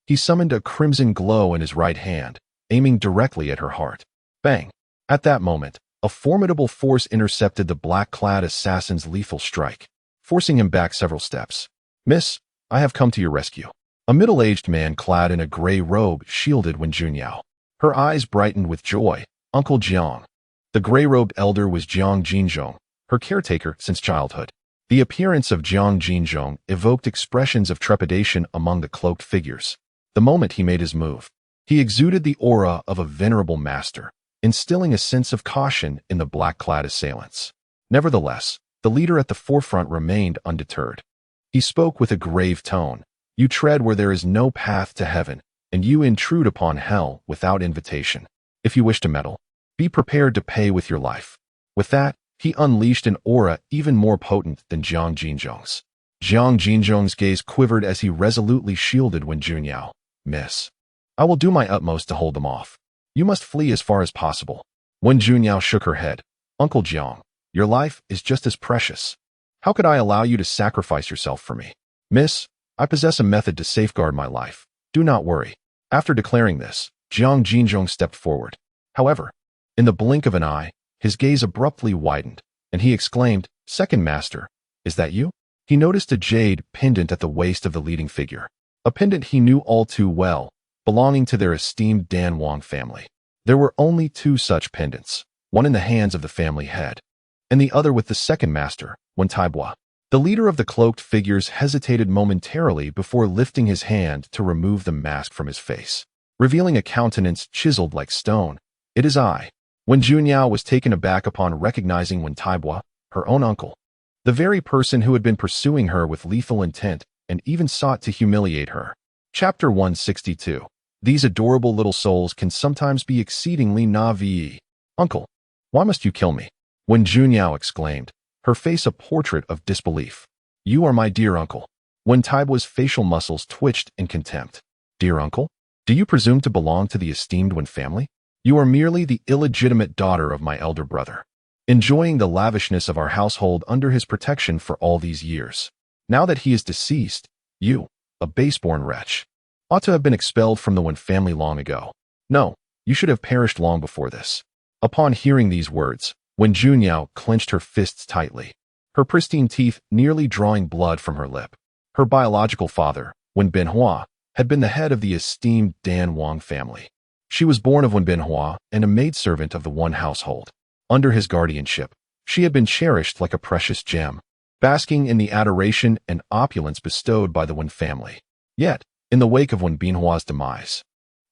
he summoned a crimson glow in his right hand, aiming directly at her heart. Bang! At that moment, a formidable force intercepted the black-clad assassin's lethal strike, forcing him back several steps. "Miss, I have come to your rescue." A middle-aged man clad in a gray robe shielded Wen Junyao. Her eyes brightened with joy. "Uncle Jiang." The gray-robed elder was Jiang Jinzhong, her caretaker since childhood. The appearance of Jiang Jinzhong evoked expressions of trepidation among the cloaked figures. The moment he made his move, he exuded the aura of a venerable master, instilling a sense of caution in the black-clad assailants. Nevertheless, the leader at the forefront remained undeterred. He spoke with a grave tone. "You tread where there is no path to heaven, and you intrude upon hell without invitation. If you wish to meddle, be prepared to pay with your life." With that, he unleashed an aura even more potent than Jiang Jinzhong's. Jiang Jinzhong's gaze quivered as he resolutely shielded Wen Junyao. "Miss, I will do my utmost to hold them off. You must flee as far as possible." Wen Junyao shook her head. "Uncle Jiang, your life is just as precious. How could I allow you to sacrifice yourself for me? Miss, I possess a method to safeguard my life. Do not worry." After declaring this, Jiang Jinzhong stepped forward. However, in the blink of an eye, his gaze abruptly widened, and he exclaimed, "Second Master, is that you?" He noticed a jade pendant at the waist of the leading figure, a pendant he knew all too well, belonging to their esteemed Dan Wang family. There were only two such pendants, one in the hands of the family head, and the other with the second master, Wen Taibua. The leader of the cloaked figures hesitated momentarily before lifting his hand to remove the mask from his face, revealing a countenance chiseled like stone. "It is I." Wen Junyao was taken aback upon recognizing Wen Taibua, her own uncle, the very person who had been pursuing her with lethal intent and even sought to humiliate her. Chapter 162. These adorable little souls can sometimes be exceedingly naive. "Uncle, why must you kill me?" Wen Junyao exclaimed, her face a portrait of disbelief. "You are my dear uncle." Wen Taibua's facial muscles twitched in contempt. "Dear uncle? Do you presume to belong to the esteemed Wen family? You are merely the illegitimate daughter of my elder brother." enjoying the lavishness of our household under his protection for all these years. Now that he is deceased, you, a base-born wretch, ought to have been expelled from the Wen family long ago. No, you should have perished long before this." Upon hearing these words, Wen Junyao clenched her fists tightly, her pristine teeth nearly drawing blood from her lip. Her biological father, Wen Binhua, had been the head of the esteemed Dan Wang family. She was born of Wen Binhua and a maidservant of the Wen household. Under his guardianship, she had been cherished like a precious gem, basking in the adoration and opulence bestowed by the Wen family. Yet, in the wake of Wen Binhua's demise,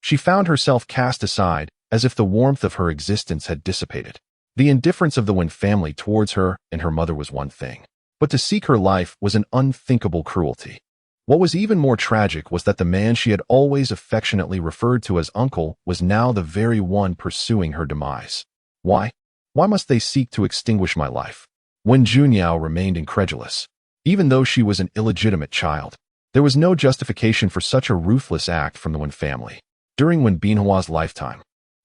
she found herself cast aside as if the warmth of her existence had dissipated. The indifference of the Wen family towards her and her mother was one thing, but to seek her life was an unthinkable cruelty. What was even more tragic was that the man she had always affectionately referred to as uncle was now the very one pursuing her demise. Why? Why must they seek to extinguish my life? Wen Junyao remained incredulous. Even though she was an illegitimate child, there was no justification for such a ruthless act from the Wen family. During Wen Binhua's lifetime,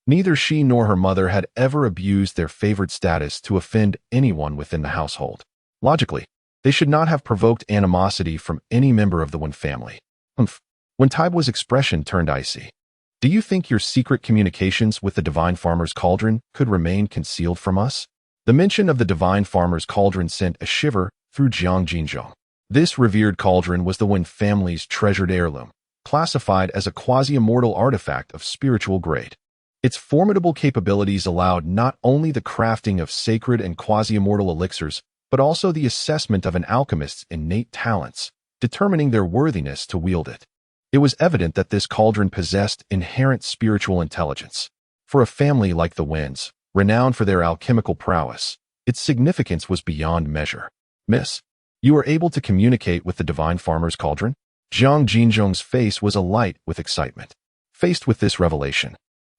neither she nor her mother had ever abused their favored status to offend anyone within the household. Logically, they should not have provoked animosity from any member of the Wen family. Wen Taibu's expression turned icy. "Do you think your secret communications with the Divine Farmer's Cauldron could remain concealed from us?" The mention of the Divine Farmer's Cauldron sent a shiver through Jiang Jinzhong. This revered cauldron was the Wen family's treasured heirloom, classified as a quasi-immortal artifact of spiritual grade. Its formidable capabilities allowed not only the crafting of sacred and quasi-immortal elixirs, but also the assessment of an alchemist's innate talents, determining their worthiness to wield it. It was evident that this cauldron possessed inherent spiritual intelligence. For a family like the Wens, renowned for their alchemical prowess, its significance was beyond measure. "Miss, you are able to communicate with the Divine Farmer's Cauldron?" Jiang Jinzhong's face was alight with excitement. Faced with this revelation,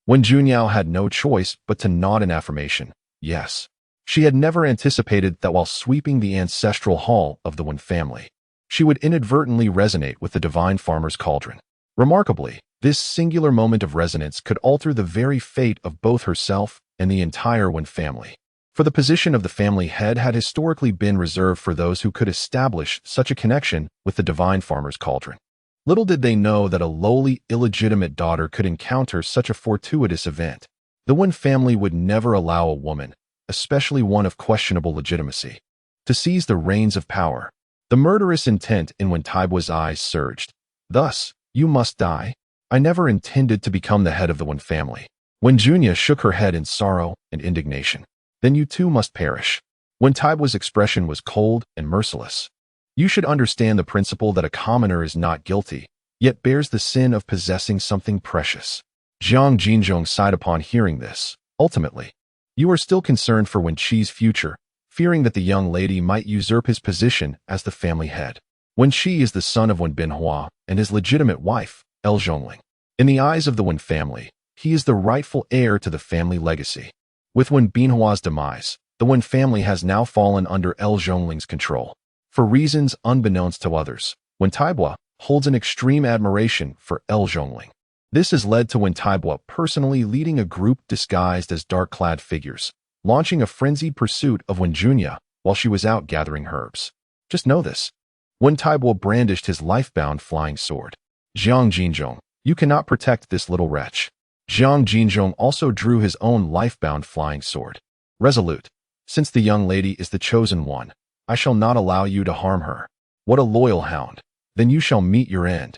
Wen Junyao had no choice but to nod in affirmation. Yes. She had never anticipated that while sweeping the ancestral hall of the Wen family, she would inadvertently resonate with the Divine Farmer's Cauldron. Remarkably, this singular moment of resonance could alter the very fate of both herself and the entire Wen family. For the position of the family head had historically been reserved for those who could establish such a connection with the Divine Farmer's Cauldron. Little did they know that a lowly, illegitimate daughter could encounter such a fortuitous event. The Wen family would never allow a woman, especially one of questionable legitimacy, to seize the reins of power. The murderous intent in Wen Taibu's eyes surged. "Thus, you must die? I never intended to become the head of the Wen family." Wen Junya shook her head in sorrow and indignation. "Then you too must perish." Wen Taibu's expression was cold and merciless. "You should understand the principle that a commoner is not guilty, yet bears the sin of possessing something precious." Jiang Jinzhong sighed upon hearing this. "Ultimately, you are still concerned for Wen Qi's future, fearing that the young lady might usurp his position as the family head. Wen Qi is the son of Wen Binhua and his legitimate wife, El Zhongling. In the eyes of the Wen family, he is the rightful heir to the family legacy. With Wen Binhua's demise, the Wen family has now fallen under El Zhongling's control. For reasons unbeknownst to others, Wen Taibu holds an extreme admiration for El Zhongling. This has led to Wen Taibu personally leading a group disguised as dark-clad figures, launching a frenzied pursuit of Wen Junya while she was out gathering herbs. Just know this." Wen Taibu brandished his life-bound flying sword. "Jiang Jinzhong, you cannot protect this little wretch." Jiang Jinzhong also drew his own life-bound flying sword. "Resolute, since the young lady is the chosen one, I shall not allow you to harm her. What a loyal hound! Then you shall meet your end."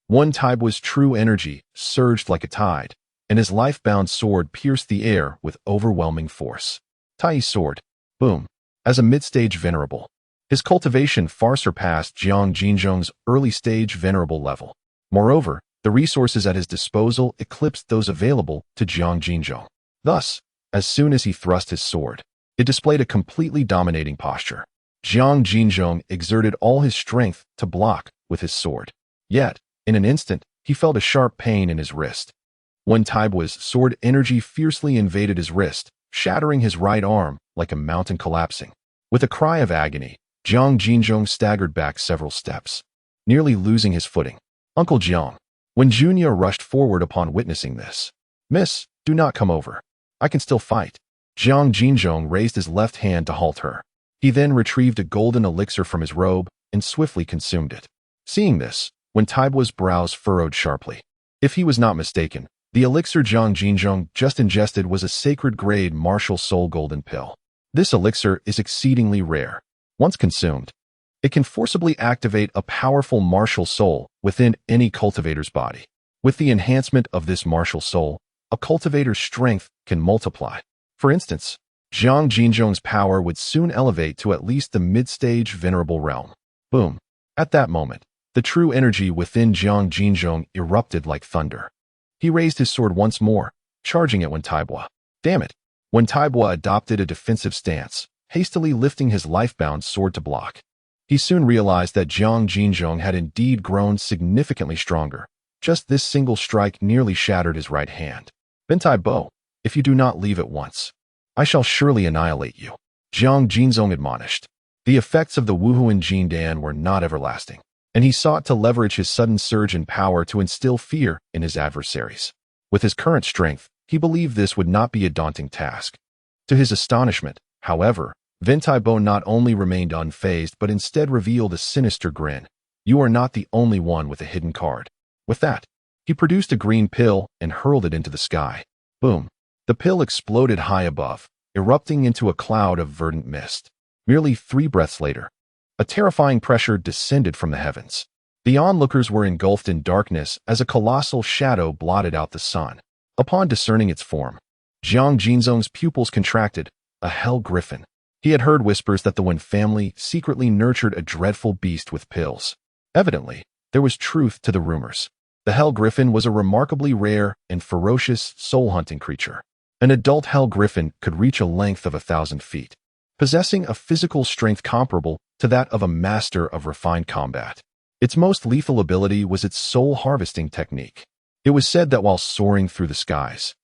Wen Taibu's true energy surged like a tide, and his life-bound sword pierced the air with overwhelming force. Tai's sword. Boom. As a mid-stage venerable, his cultivation far surpassed Jiang Jinzhong's early-stage venerable level. Moreover, the resources at his disposal eclipsed those available to Jiang Jinzhong. Thus, as soon as he thrust his sword, it displayed a completely dominating posture. Jiang Jinzhong exerted all his strength to block with his sword. Yet, in an instant, he felt a sharp pain in his wrist. Wen Taibu's sword energy fiercely invaded his wrist, shattering his right arm like a mountain collapsing. With a cry of agony, Jiang Jinzhong staggered back several steps, nearly losing his footing. "Uncle Jiang." Wen Junya rushed forward upon witnessing this. "Miss, do not come over. I can still fight." Jiang Jinzhong raised his left hand to halt her. He then retrieved a golden elixir from his robe and swiftly consumed it. Seeing this, Wen Taibua's brows furrowed sharply. If he was not mistaken, the elixir Jiang Jinzhong just ingested was a sacred-grade martial soul golden pill. This elixir is exceedingly rare. Once consumed, it can forcibly activate a powerful martial soul within any cultivator's body. With the enhancement of this martial soul, a cultivator's strength can multiply. For instance, Jiang Jinzhong's power would soon elevate to at least the mid-stage venerable realm. Boom. At that moment, the true energy within Jiang Jinzhong erupted like thunder. He raised his sword once more, charging at Wen Taibua. Damn it! Wen Taibua adopted a defensive stance, hastily lifting his life-bound sword to block. He soon realized that Jiang Jinzhong had indeed grown significantly stronger. Just this single strike nearly shattered his right hand. Wen Taibo, if you do not leave at once, I shall surely annihilate you, Jiang Jinzhong admonished. The effects of the Wuhuan Jindan were not everlasting, and he sought to leverage his sudden surge in power to instill fear in his adversaries. With his current strength, he believed this would not be a daunting task. To his astonishment, however, Wen Taibo not only remained unfazed but instead revealed a sinister grin. You are not the only one with a hidden card. With that, he produced a green pill and hurled it into the sky. Boom. The pill exploded high above, erupting into a cloud of verdant mist. Merely 3 breaths later, a terrifying pressure descended from the heavens. The onlookers were engulfed in darkness as a colossal shadow blotted out the sun. Upon discerning its form, Jiang Jinzhong's pupils contracted, a hell griffin. He had heard whispers that the Wen family secretly nurtured a dreadful beast with pills. Evidently, there was truth to the rumors. The hell griffin was a remarkably rare and ferocious soul-hunting creature. An adult hell griffin could reach a length of 1,000 feet, possessing a physical strength comparable to that of a master of refined combat. Its most lethal ability was its soul-harvesting technique. It was said that while soaring through the skies,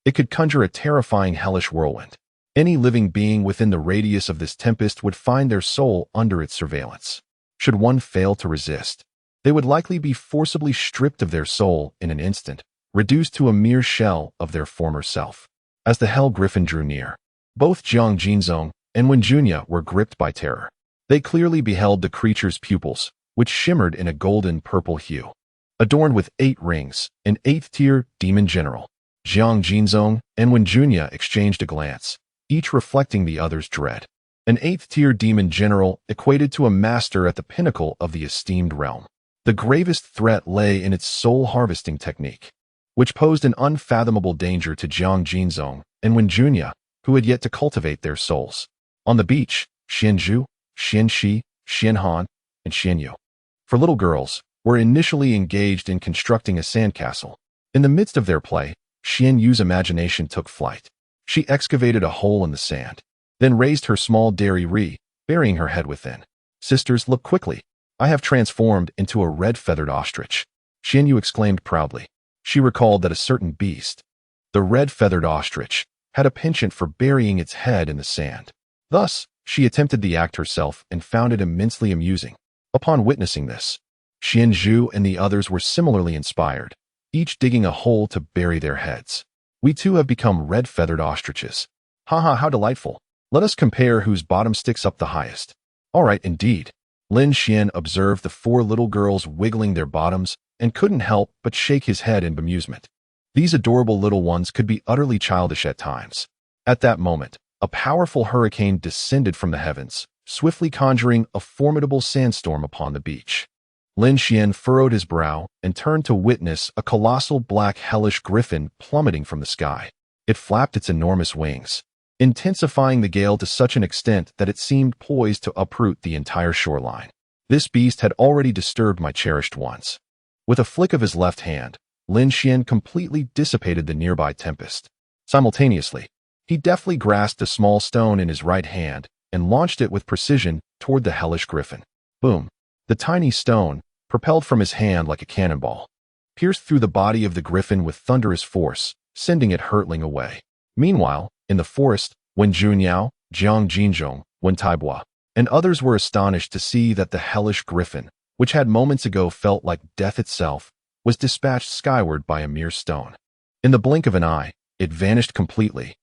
it could conjure a terrifying hellish whirlwind. Any living being within the radius of this tempest would find their soul under its surveillance. Should one fail to resist, they would likely be forcibly stripped of their soul in an instant, reduced to a mere shell of their former self. As the hell griffin drew near, both Jiang Jinzhong and Wen Junya were gripped by terror. They clearly beheld the creature's pupils, which shimmered in a golden-purple hue. Adorned with 8 rings, an 8th-tier demon general, Jiang Jinzhong and Wen Junya exchanged a glance, each reflecting the other's dread. An 8th-tier demon general equated to a master at the pinnacle of the esteemed realm. The gravest threat lay in its soul-harvesting technique, which posed an unfathomable danger to Jiang Jinzhong and Wen Junya, who had yet to cultivate their souls. On the beach, Xianzhu, Xianxi, Xianhan, and Xianyu, for little girls, were initially engaged in constructing a sandcastle. In the midst of their play, Xianyu's imagination took flight. She excavated a hole in the sand, then raised her small dairy, burying her head within. Sisters, look quickly. I have transformed into a red-feathered ostrich, Xianyu exclaimed proudly. She recalled that a certain beast, the red-feathered ostrich, had a penchant for burying its head in the sand. Thus, she attempted the act herself and found it immensely amusing. Upon witnessing this, Xianzhu and the others were similarly inspired, each digging a hole to bury their heads. We too have become red-feathered ostriches. Haha, how delightful. Let us compare whose bottom sticks up the highest. All right, indeed. Lin Xian observed the 4 little girls wiggling their bottoms and couldn't help but shake his head in bemusement. These adorable little ones could be utterly childish at times. At that moment, a powerful hurricane descended from the heavens, swiftly conjuring a formidable sandstorm upon the beach. Lin Xian furrowed his brow and turned to witness a colossal black hellish griffin plummeting from the sky. It flapped its enormous wings, intensifying the gale to such an extent that it seemed poised to uproot the entire shoreline. This beast had already disturbed my cherished ones. With a flick of his left hand, Lin Xian completely dissipated the nearby tempest. Simultaneously, he deftly grasped a small stone in his right hand and launched it with precision toward the hellish griffin. Boom! The tiny stone, propelled from his hand like a cannonball, pierced through the body of the griffin with thunderous force, sending it hurtling away. Meanwhile, in the forest, Wen Junyao, Jiang Jinzhong, Wen Taibua, and others were astonished to see that the hellish griffin, which had moments ago felt like death itself, was dispatched skyward by a mere stone. In the blink of an eye, it vanished completely,